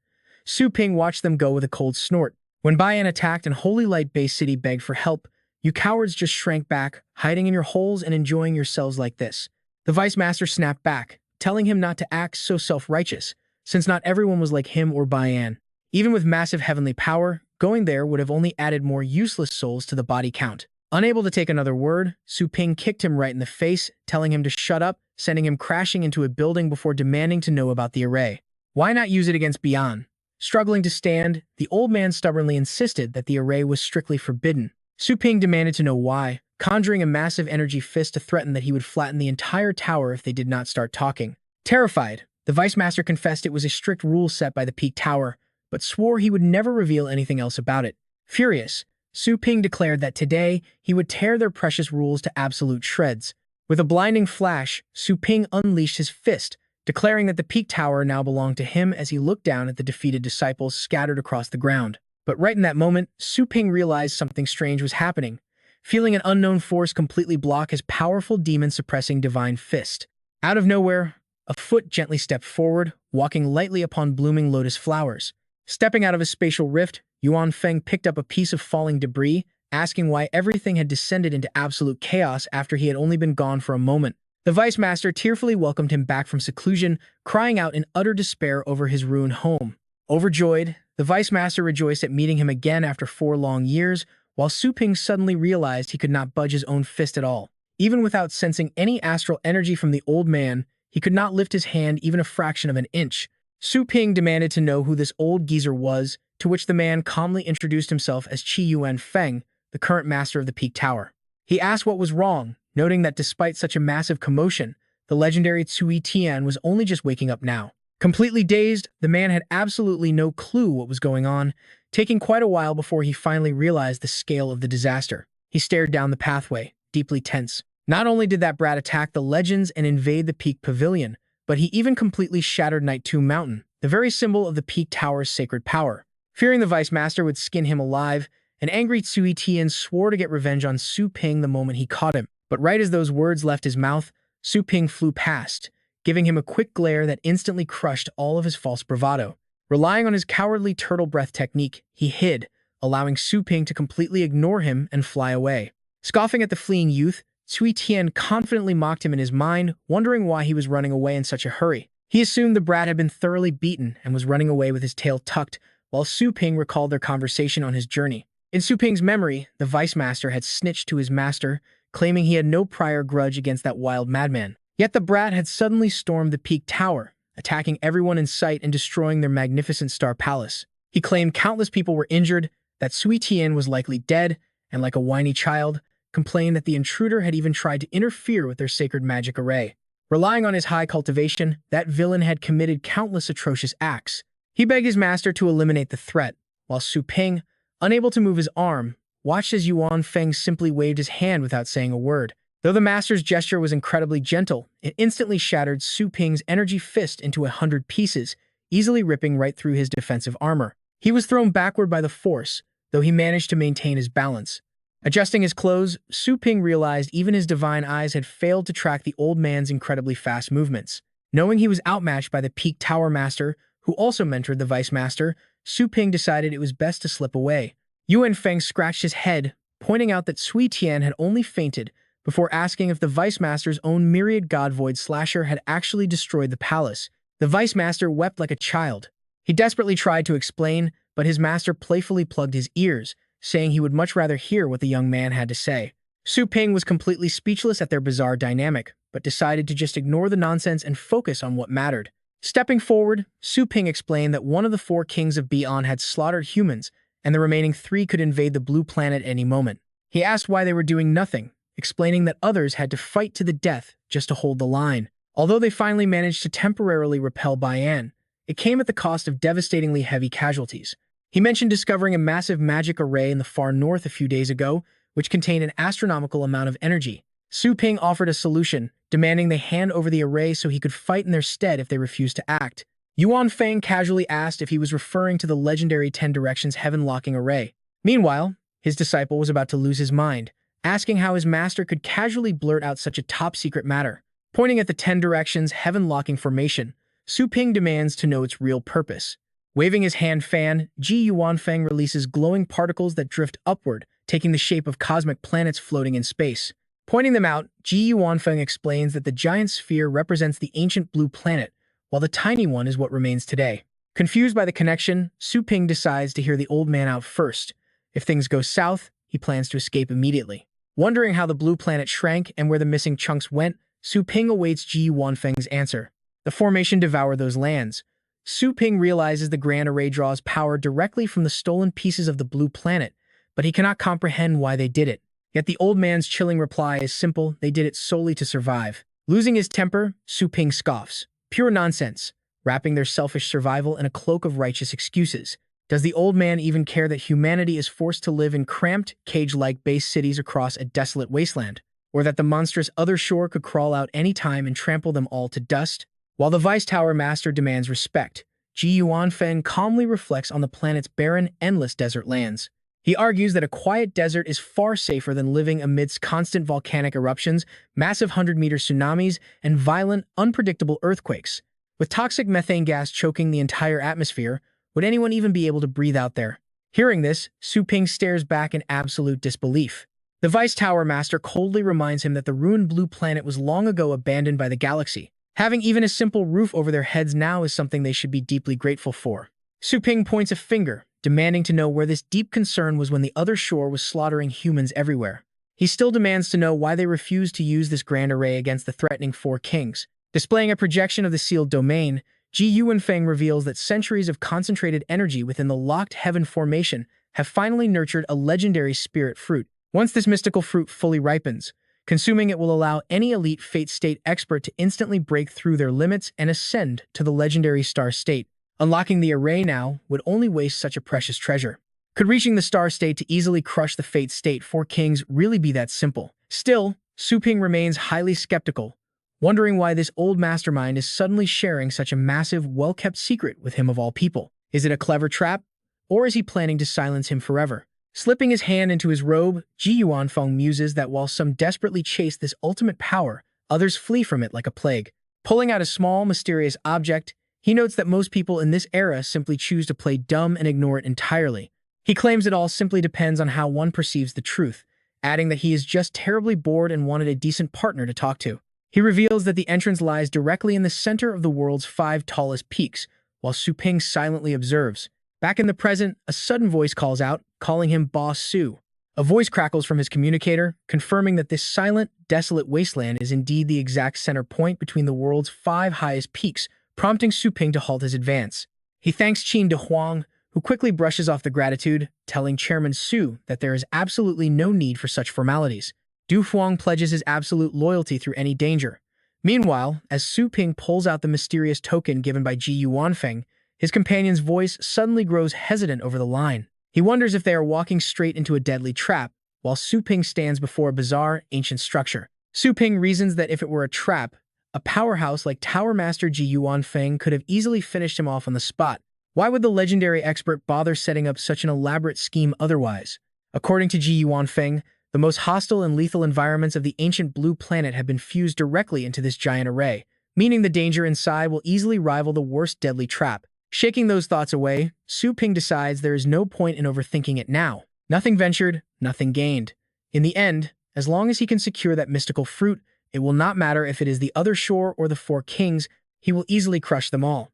Su Ping watched them go with a cold snort. When Bayan attacked and Holy Light Base City begged for help, you cowards just shrank back, hiding in your holes and enjoying yourselves like this. The Vice Master snapped back, telling him not to act so self-righteous, since not everyone was like him or Bayan. Even with massive heavenly power, going there would have only added more useless souls to the body count. Unable to take another word, Su Ping kicked him right in the face, telling him to shut up, sending him crashing into a building before demanding to know about the array. Why not use it against Bayan? Struggling to stand, the old man stubbornly insisted that the array was strictly forbidden. Su Ping demanded to know why, conjuring a massive energy fist to threaten that he would flatten the entire tower if they did not start talking. Terrified, the Vice Master confessed it was a strict rule set by the Peak Tower, but swore he would never reveal anything else about it. Furious, Su Ping declared that today he would tear their precious rules to absolute shreds. With a blinding flash, Su Ping unleashed his fist, declaring that the Peak Tower now belonged to him as he looked down at the defeated disciples scattered across the ground. But right in that moment, Su Ping realized something strange was happening, feeling an unknown force completely block his powerful demon-suppressing divine fist. Out of nowhere, a foot gently stepped forward, walking lightly upon blooming lotus flowers. Stepping out of a spatial rift, Yuan Feng picked up a piece of falling debris, asking why everything had descended into absolute chaos after he had only been gone for a moment. The Vice Master tearfully welcomed him back from seclusion, crying out in utter despair over his ruined home. Overjoyed, the Vice Master rejoiced at meeting him again after 4 long years, while Su Ping suddenly realized he could not budge his own fist at all. Even without sensing any astral energy from the old man, he could not lift his hand even a fraction of an inch. Su Ping demanded to know who this old geezer was, to which the man calmly introduced himself as Qi Yuan Feng, the current master of the Peak Tower. He asked what was wrong, noting that despite such a massive commotion, the legendary Cui Tian was only just waking up now. Completely dazed, the man had absolutely no clue what was going on, taking quite a while before he finally realized the scale of the disaster. He stared down the pathway, deeply tense. Not only did that brat attack the legends and invade the Peak Pavilion, but he even completely shattered Night Tomb Mountain, the very symbol of the Peak Tower's sacred power. Fearing the Vice Master would skin him alive, an angry Cui Tian swore to get revenge on Su Ping the moment he caught him. But right as those words left his mouth, Su Ping flew past, giving him a quick glare that instantly crushed all of his false bravado. Relying on his cowardly turtle breath technique, he hid, allowing Su Ping to completely ignore him and fly away. Scoffing at the fleeing youth, Cui Tian confidently mocked him in his mind, wondering why he was running away in such a hurry. He assumed the brat had been thoroughly beaten and was running away with his tail tucked, while Su Ping recalled their conversation on his journey. In Su Ping's memory, the Vice Master had snitched to his master, claiming he had no prior grudge against that wild madman. Yet the brat had suddenly stormed the Peak Tower, attacking everyone in sight and destroying their magnificent Star Palace. He claimed countless people were injured, that Cui Tian was likely dead, and like a whiny child, complained that the intruder had even tried to interfere with their sacred magic array. Relying on his high cultivation, that villain had committed countless atrocious acts. He begged his master to eliminate the threat, while Su Ping, unable to move his arm, watched as Yuan Feng simply waved his hand without saying a word. Though the master's gesture was incredibly gentle, it instantly shattered Su Ping's energy fist into 100 pieces, easily ripping right through his defensive armor. He was thrown backward by the force, though he managed to maintain his balance. Adjusting his clothes, Su Ping realized even his divine eyes had failed to track the old man's incredibly fast movements. Knowing he was outmatched by the Peak Tower Master, who also mentored the Vice Master, Su Ping decided it was best to slip away. Yuan Feng scratched his head, pointing out that Cui Tian had only fainted, before asking if the Vice Master's own myriad God Void Slasher had actually destroyed the palace. The Vice Master wept like a child. He desperately tried to explain, but his master playfully plugged his ears, saying he would much rather hear what the young man had to say. Su Ping was completely speechless at their bizarre dynamic, but decided to just ignore the nonsense and focus on what mattered. Stepping forward, Su Ping explained that one of the 4 kings of Beyond had slaughtered humans, and the remaining 3 could invade the blue planet any moment. He asked why they were doing nothing, explaining that others had to fight to the death just to hold the line. Although they finally managed to temporarily repel Bayan, it came at the cost of devastatingly heavy casualties. He mentioned discovering a massive magic array in the far north a few days ago, which contained an astronomical amount of energy. Su Ping offered a solution, demanding they hand over the array so he could fight in their stead if they refused to act. Yuan Feng casually asked if he was referring to the legendary 10 Directions heaven-locking array. Meanwhile, his disciple was about to lose his mind, asking how his master could casually blurt out such a top-secret matter. Pointing at the 10 Directions heaven-locking formation, Su Ping demands to know its real purpose. Waving his hand fan, Ji Yuanfeng releases glowing particles that drift upward, taking the shape of cosmic planets floating in space. Pointing them out, Ji Yuanfeng explains that the giant sphere represents the ancient blue planet, while the tiny one is what remains today. Confused by the connection, Su Ping decides to hear the old man out first. If things go south, he plans to escape immediately. Wondering how the blue planet shrank and where the missing chunks went, Su Ping awaits Ji Yuanfeng's answer. The formation devoured those lands. Su Ping realizes the Grand Array draws power directly from the stolen pieces of the blue planet, but he cannot comprehend why they did it. Yet the old man's chilling reply is simple: they did it solely to survive. Losing his temper, Su Ping scoffs. Pure nonsense, wrapping their selfish survival in a cloak of righteous excuses. Does the old man even care that humanity is forced to live in cramped, cage-like base cities across a desolate wasteland? Or that the monstrous other shore could crawl out any time and trample them all to dust? While the Vice Tower Master demands respect, Ji Yuanfeng calmly reflects on the planet's barren, endless desert lands. He argues that a quiet desert is far safer than living amidst constant volcanic eruptions, massive 100-meter tsunamis, and violent, unpredictable earthquakes. With toxic methane gas choking the entire atmosphere, would anyone even be able to breathe out there? Hearing this, Su Ping stares back in absolute disbelief. The Vice Tower Master coldly reminds him that the ruined blue planet was long ago abandoned by the galaxy. Having even a simple roof over their heads now is something they should be deeply grateful for. Su Ping points a finger, demanding to know where this deep concern was when the other shore was slaughtering humans everywhere. He still demands to know why they refused to use this grand array against the threatening 4 kings. Displaying a projection of the sealed domain, Ji Yuanfeng reveals that centuries of concentrated energy within the locked heaven formation have finally nurtured a legendary spirit fruit. Once this mystical fruit fully ripens, consuming it will allow any elite fate state expert to instantly break through their limits and ascend to the legendary star state. Unlocking the array now would only waste such a precious treasure. Could reaching the star state to easily crush the fate state 4 kings really be that simple? Still, Su Ping remains highly skeptical, wondering why this old mastermind is suddenly sharing such a massive, well-kept secret with him of all people. Is it a clever trap? Or is he planning to silence him forever? Slipping his hand into his robe, Ji Yuanfeng muses that while some desperately chase this ultimate power, others flee from it like a plague. Pulling out a small, mysterious object, he notes that most people in this era simply choose to play dumb and ignore it entirely. He claims it all simply depends on how one perceives the truth, adding that he is just terribly bored and wanted a decent partner to talk to. He reveals that the entrance lies directly in the center of the world's 5 tallest peaks, while Su Ping silently observes. Back in the present, a sudden voice calls out, calling him Boss Su. A voice crackles from his communicator, confirming that this silent, desolate wasteland is indeed the exact center point between the world's 5 highest peaks, prompting Su Ping to halt his advance. He thanks Qin De Huang, who quickly brushes off the gratitude, telling Chairman Su that there is absolutely no need for such formalities. Du Huang pledges his absolute loyalty through any danger. Meanwhile, as Su Ping pulls out the mysterious token given by Ji Yuanfeng, his companion's voice suddenly grows hesitant over the line. He wonders if they are walking straight into a deadly trap, while Su Ping stands before a bizarre, ancient structure. Su Ping reasons that if it were a trap, a powerhouse like Tower Master Ji Yuanfeng could have easily finished him off on the spot. Why would the legendary expert bother setting up such an elaborate scheme otherwise? According to Ji Yuanfeng, the most hostile and lethal environments of the ancient blue planet have been fused directly into this giant array, meaning the danger inside will easily rival the worst deadly trap. Shaking those thoughts away, Su Ping decides there is no point in overthinking it now. Nothing ventured, nothing gained. In the end, as long as he can secure that mystical fruit, it will not matter if it is the other shore or the 4 kings, he will easily crush them all.